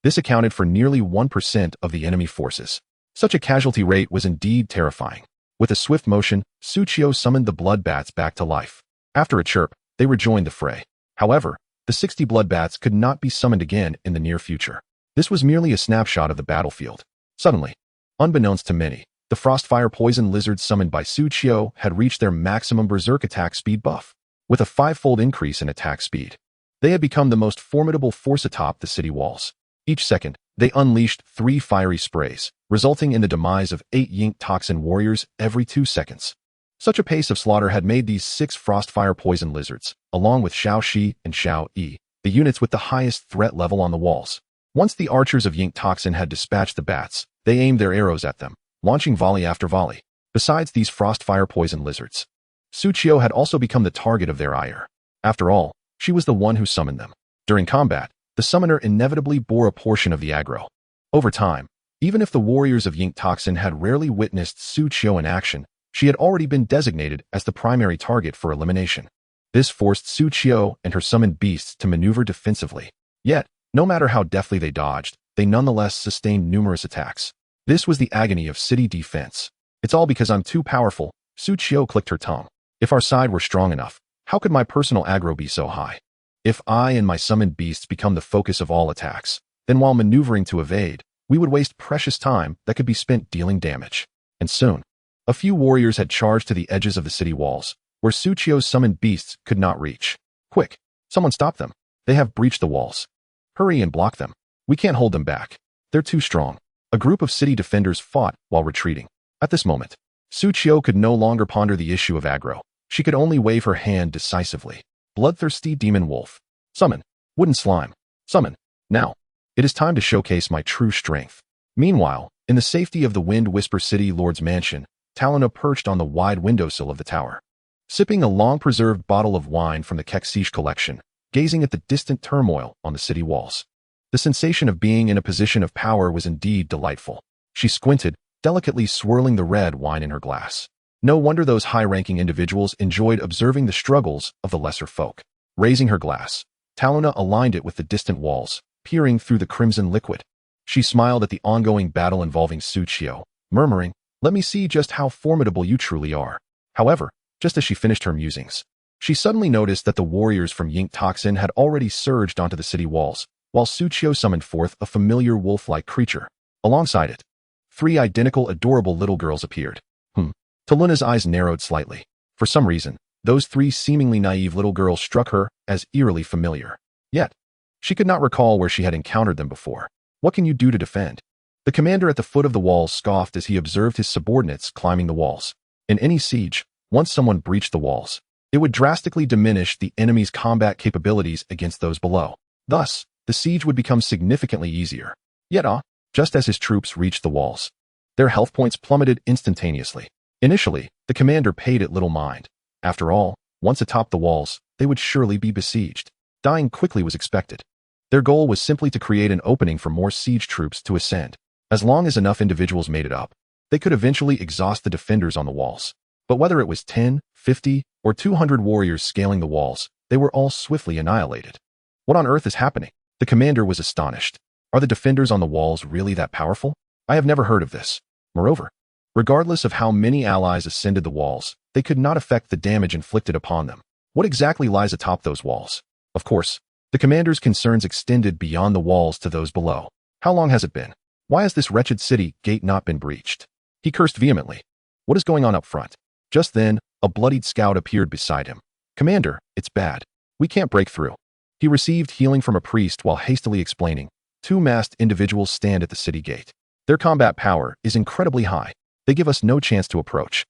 This accounted for nearly 1% of the enemy forces. Such a casualty rate was indeed terrifying. With a swift motion, Suchio summoned the bloodbats back to life. After a chirp, they rejoined the fray. However, the 60 bloodbats could not be summoned again in the near future. This was merely a snapshot of the battlefield. Suddenly, unbeknownst to many, the Frostfire Poison Lizards summoned by Suchio had reached their maximum berserk attack speed buff. With a 5-fold increase in attack speed, they had become the most formidable force atop the city walls. Each second, they unleashed 3 fiery sprays, resulting in the demise of 8 Yingtoxin warriors every 2 seconds. Such a pace of slaughter had made these 6 Frostfire Poison Lizards, along with Xiao Shi and Xiao Yi, the units with the highest threat level on the walls. Once the archers of Yingtoxin had dispatched the bats, they aimed their arrows at them, launching volley after volley. Besides these Frostfire Poison Lizards, Suchio had also become the target of their ire. After all, she was the one who summoned them. During combat, the summoner inevitably bore a portion of the aggro. Over time, Even if the warriors of Ying Toxin had rarely witnessed Su Qiu in action, she had already been designated as the primary target for elimination. This forced Su Qiu and her summoned beasts to maneuver defensively. Yet, no matter how deftly they dodged, they nonetheless sustained numerous attacks. This was the agony of city defense. It's all because I'm too powerful, Su Qiu clicked her tongue. If our side were strong enough, how could my personal aggro be so high? If I and my summoned beasts become the focus of all attacks, then while maneuvering to evade, we would waste precious time that could be spent dealing damage. And soon, a few warriors had charged to the edges of the city walls, where Su Qiu's summoned beasts could not reach. Quick! Someone stop them. They have breached the walls. Hurry and block them. We can't hold them back. They're too strong. A group of city defenders fought while retreating. At this moment, Su Qiu could no longer ponder the issue of aggro. She could only wave her hand decisively. Bloodthirsty demon wolf. Summon. Wooden slime. Summon. Now. It is time to showcase my true strength. Meanwhile, in the safety of the Wind Whisper City Lord's mansion, Talona perched on the wide windowsill of the tower. Sipping a long-preserved bottle of wine from the Kexiche collection, gazing at the distant turmoil on the city walls. The sensation of being in a position of power was indeed delightful. She squinted, delicately swirling the red wine in her glass. No wonder those high-ranking individuals enjoyed observing the struggles of the lesser folk. Raising her glass, Talona aligned it with the distant walls, peering through the crimson liquid. She smiled at the ongoing battle involving Su Qiu, murmuring, "Let me see just how formidable you truly are." However, just as she finished her musings, she suddenly noticed that the warriors from Ying Toxin had already surged onto the city walls, while Su Qiu summoned forth a familiar wolf-like creature. Alongside it, 3 identical adorable little girls appeared. Taluna's eyes narrowed slightly. For some reason, those 3 seemingly naive little girls struck her as eerily familiar. Yet, she could not recall where she had encountered them before. What can you do to defend? The commander at the foot of the walls scoffed as he observed his subordinates climbing the walls. In any siege, once someone breached the walls, it would drastically diminish the enemy's combat capabilities against those below. Thus, the siege would become significantly easier. Yet, just as his troops reached the walls, their health points plummeted instantaneously. Initially, the commander paid it little mind. After all, once atop the walls, they would surely be besieged. Dying quickly was expected. Their goal was simply to create an opening for more siege troops to ascend. As long as enough individuals made it up, they could eventually exhaust the defenders on the walls. But whether it was 10, 50, or 200 warriors scaling the walls, they were all swiftly annihilated. What on earth is happening? The commander was astonished. Are the defenders on the walls really that powerful? I have never heard of this. Moreover, regardless of how many allies ascended the walls, they could not affect the damage inflicted upon them. What exactly lies atop those walls? Of course, the commander's concerns extended beyond the walls to those below. How long has it been? Why has this wretched city gate not been breached? He cursed vehemently. What is going on up front? Just then, a bloodied scout appeared beside him. Commander, it's bad. We can't break through. He received healing from a priest while hastily explaining. 2 masked individuals stand at the city gate. Their combat power is incredibly high. They give us no chance to approach.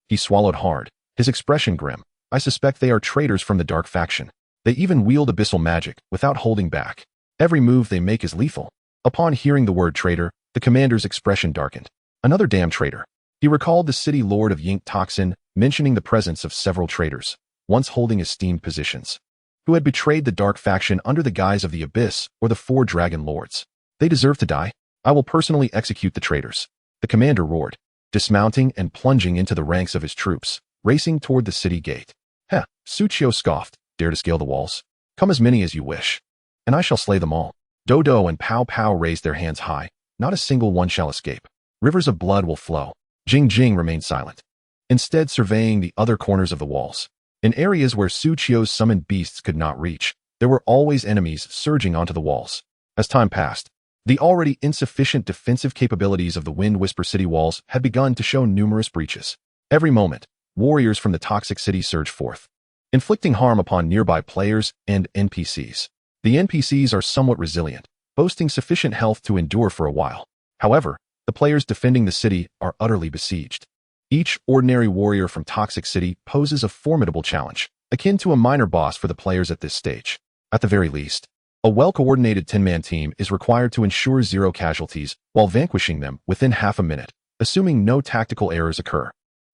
He swallowed hard, his expression grim. I suspect they are traitors from the dark faction. They even wield abyssal magic without holding back. Every move they make is lethal. Upon hearing the word traitor, the commander's expression darkened. Another damn traitor. He recalled the city lord of Ying Toxin mentioning the presence of several traitors, once holding esteemed positions, who had betrayed the dark faction under the guise of the Abyss or the 4 dragon lords. They deserve to die. I will personally execute the traitors. The commander roared, dismounting and plunging into the ranks of his troops, racing toward the city gate. Heh, Su Qiu scoffed. Dare to scale the walls? Come as many as you wish, and I shall slay them all. Dodo and Pow Pow raised their hands high. Not a single one shall escape. Rivers of blood will flow. Jing Jing remained silent, instead surveying the other corners of the walls. In areas where Su Qiu's summoned beasts could not reach, there were always enemies surging onto the walls. As time passed, the already insufficient defensive capabilities of the Wind Whisper City walls had begun to show numerous breaches. Every moment, warriors from the toxic city surged forth, inflicting harm upon nearby players and NPCs. The NPCs are somewhat resilient, boasting sufficient health to endure for a while. However, the players defending the city are utterly besieged. Each ordinary warrior from Toxic City poses a formidable challenge, akin to a minor boss for the players at this stage. At the very least, a well-coordinated 10-man team is required to ensure 0 casualties while vanquishing them within half a minute, assuming no tactical errors occur.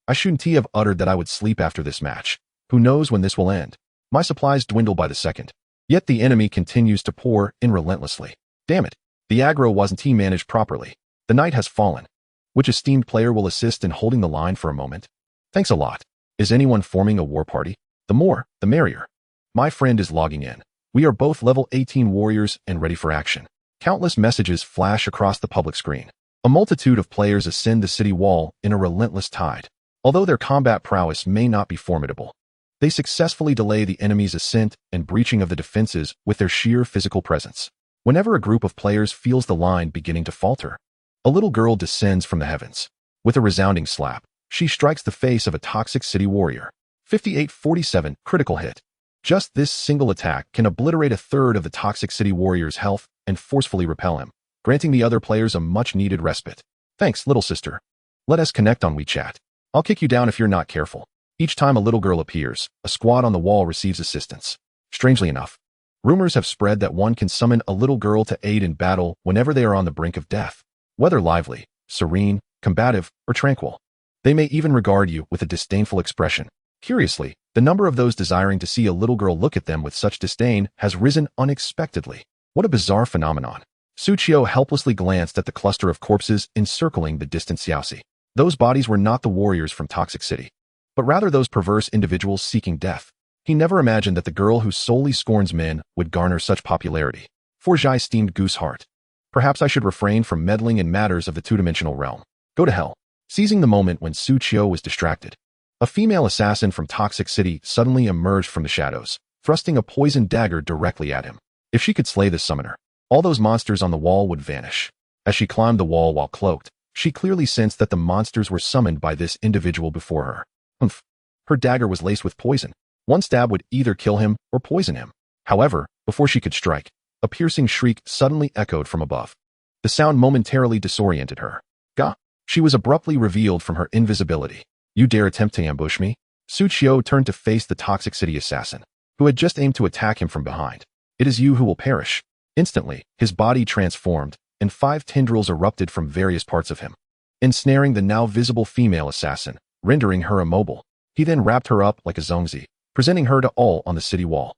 I shouldn't have uttered that I would sleep after this match. Who knows when this will end? My supplies dwindle by the second. Yet the enemy continues to pour in relentlessly. Damn it, the aggro wasn't managed properly. The night has fallen. Which esteemed player will assist in holding the line for a moment? Thanks a lot. Is anyone forming a war party? The more, the merrier. My friend is logging in. We are both level 18 warriors and ready for action. Countless messages flash across the public screen. A multitude of players ascend the city wall in a relentless tide. Although their combat prowess may not be formidable, they successfully delay the enemy's ascent and breaching of the defenses with their sheer physical presence. Whenever a group of players feels the line beginning to falter, a little girl descends from the heavens. With a resounding slap, she strikes the face of a toxic city warrior. 58-47 critical hit. Just this single attack can obliterate a third of the toxic city warrior's health and forcefully repel him, granting the other players a much-needed respite. Thanks, little sister. Let us connect on WeChat. I'll kick you down if you're not careful. Each time a little girl appears, a squad on the wall receives assistance. Strangely enough, rumors have spread that one can summon a little girl to aid in battle whenever they are on the brink of death. Whether lively, serene, combative, or tranquil, they may even regard you with a disdainful expression. Curiously, the number of those desiring to see a little girl look at them with such disdain has risen unexpectedly. What a bizarre phenomenon. Suchio helplessly glanced at the cluster of corpses encircling the distant Xiaoxi. Those bodies were not the warriors from Toxic City, but rather those perverse individuals seeking death. He never imagined that the girl who solely scorns men would garner such popularity. Forjai steamed goose heart. Perhaps I should refrain from meddling in matters of the two-dimensional realm. Go to hell. Seizing the moment when Suchio was distracted, a female assassin from Toxic City suddenly emerged from the shadows, thrusting a poisoned dagger directly at him. If she could slay this summoner, all those monsters on the wall would vanish. As she climbed the wall while cloaked, she clearly sensed that the monsters were summoned by this individual before her. Humph. Her dagger was laced with poison. One stab would either kill him or poison him. However, before she could strike, a piercing shriek suddenly echoed from above. The sound momentarily disoriented her. Gah! She was abruptly revealed from her invisibility. You dare attempt to ambush me? Suchio turned to face the Toxic City assassin, who had just aimed to attack him from behind. It is you who will perish. Instantly, his body transformed, and 5 tendrils erupted from various parts of him, ensnaring the now visible female assassin, rendering her immobile. He then wrapped her up like a zongzi, presenting her to all on the city wall.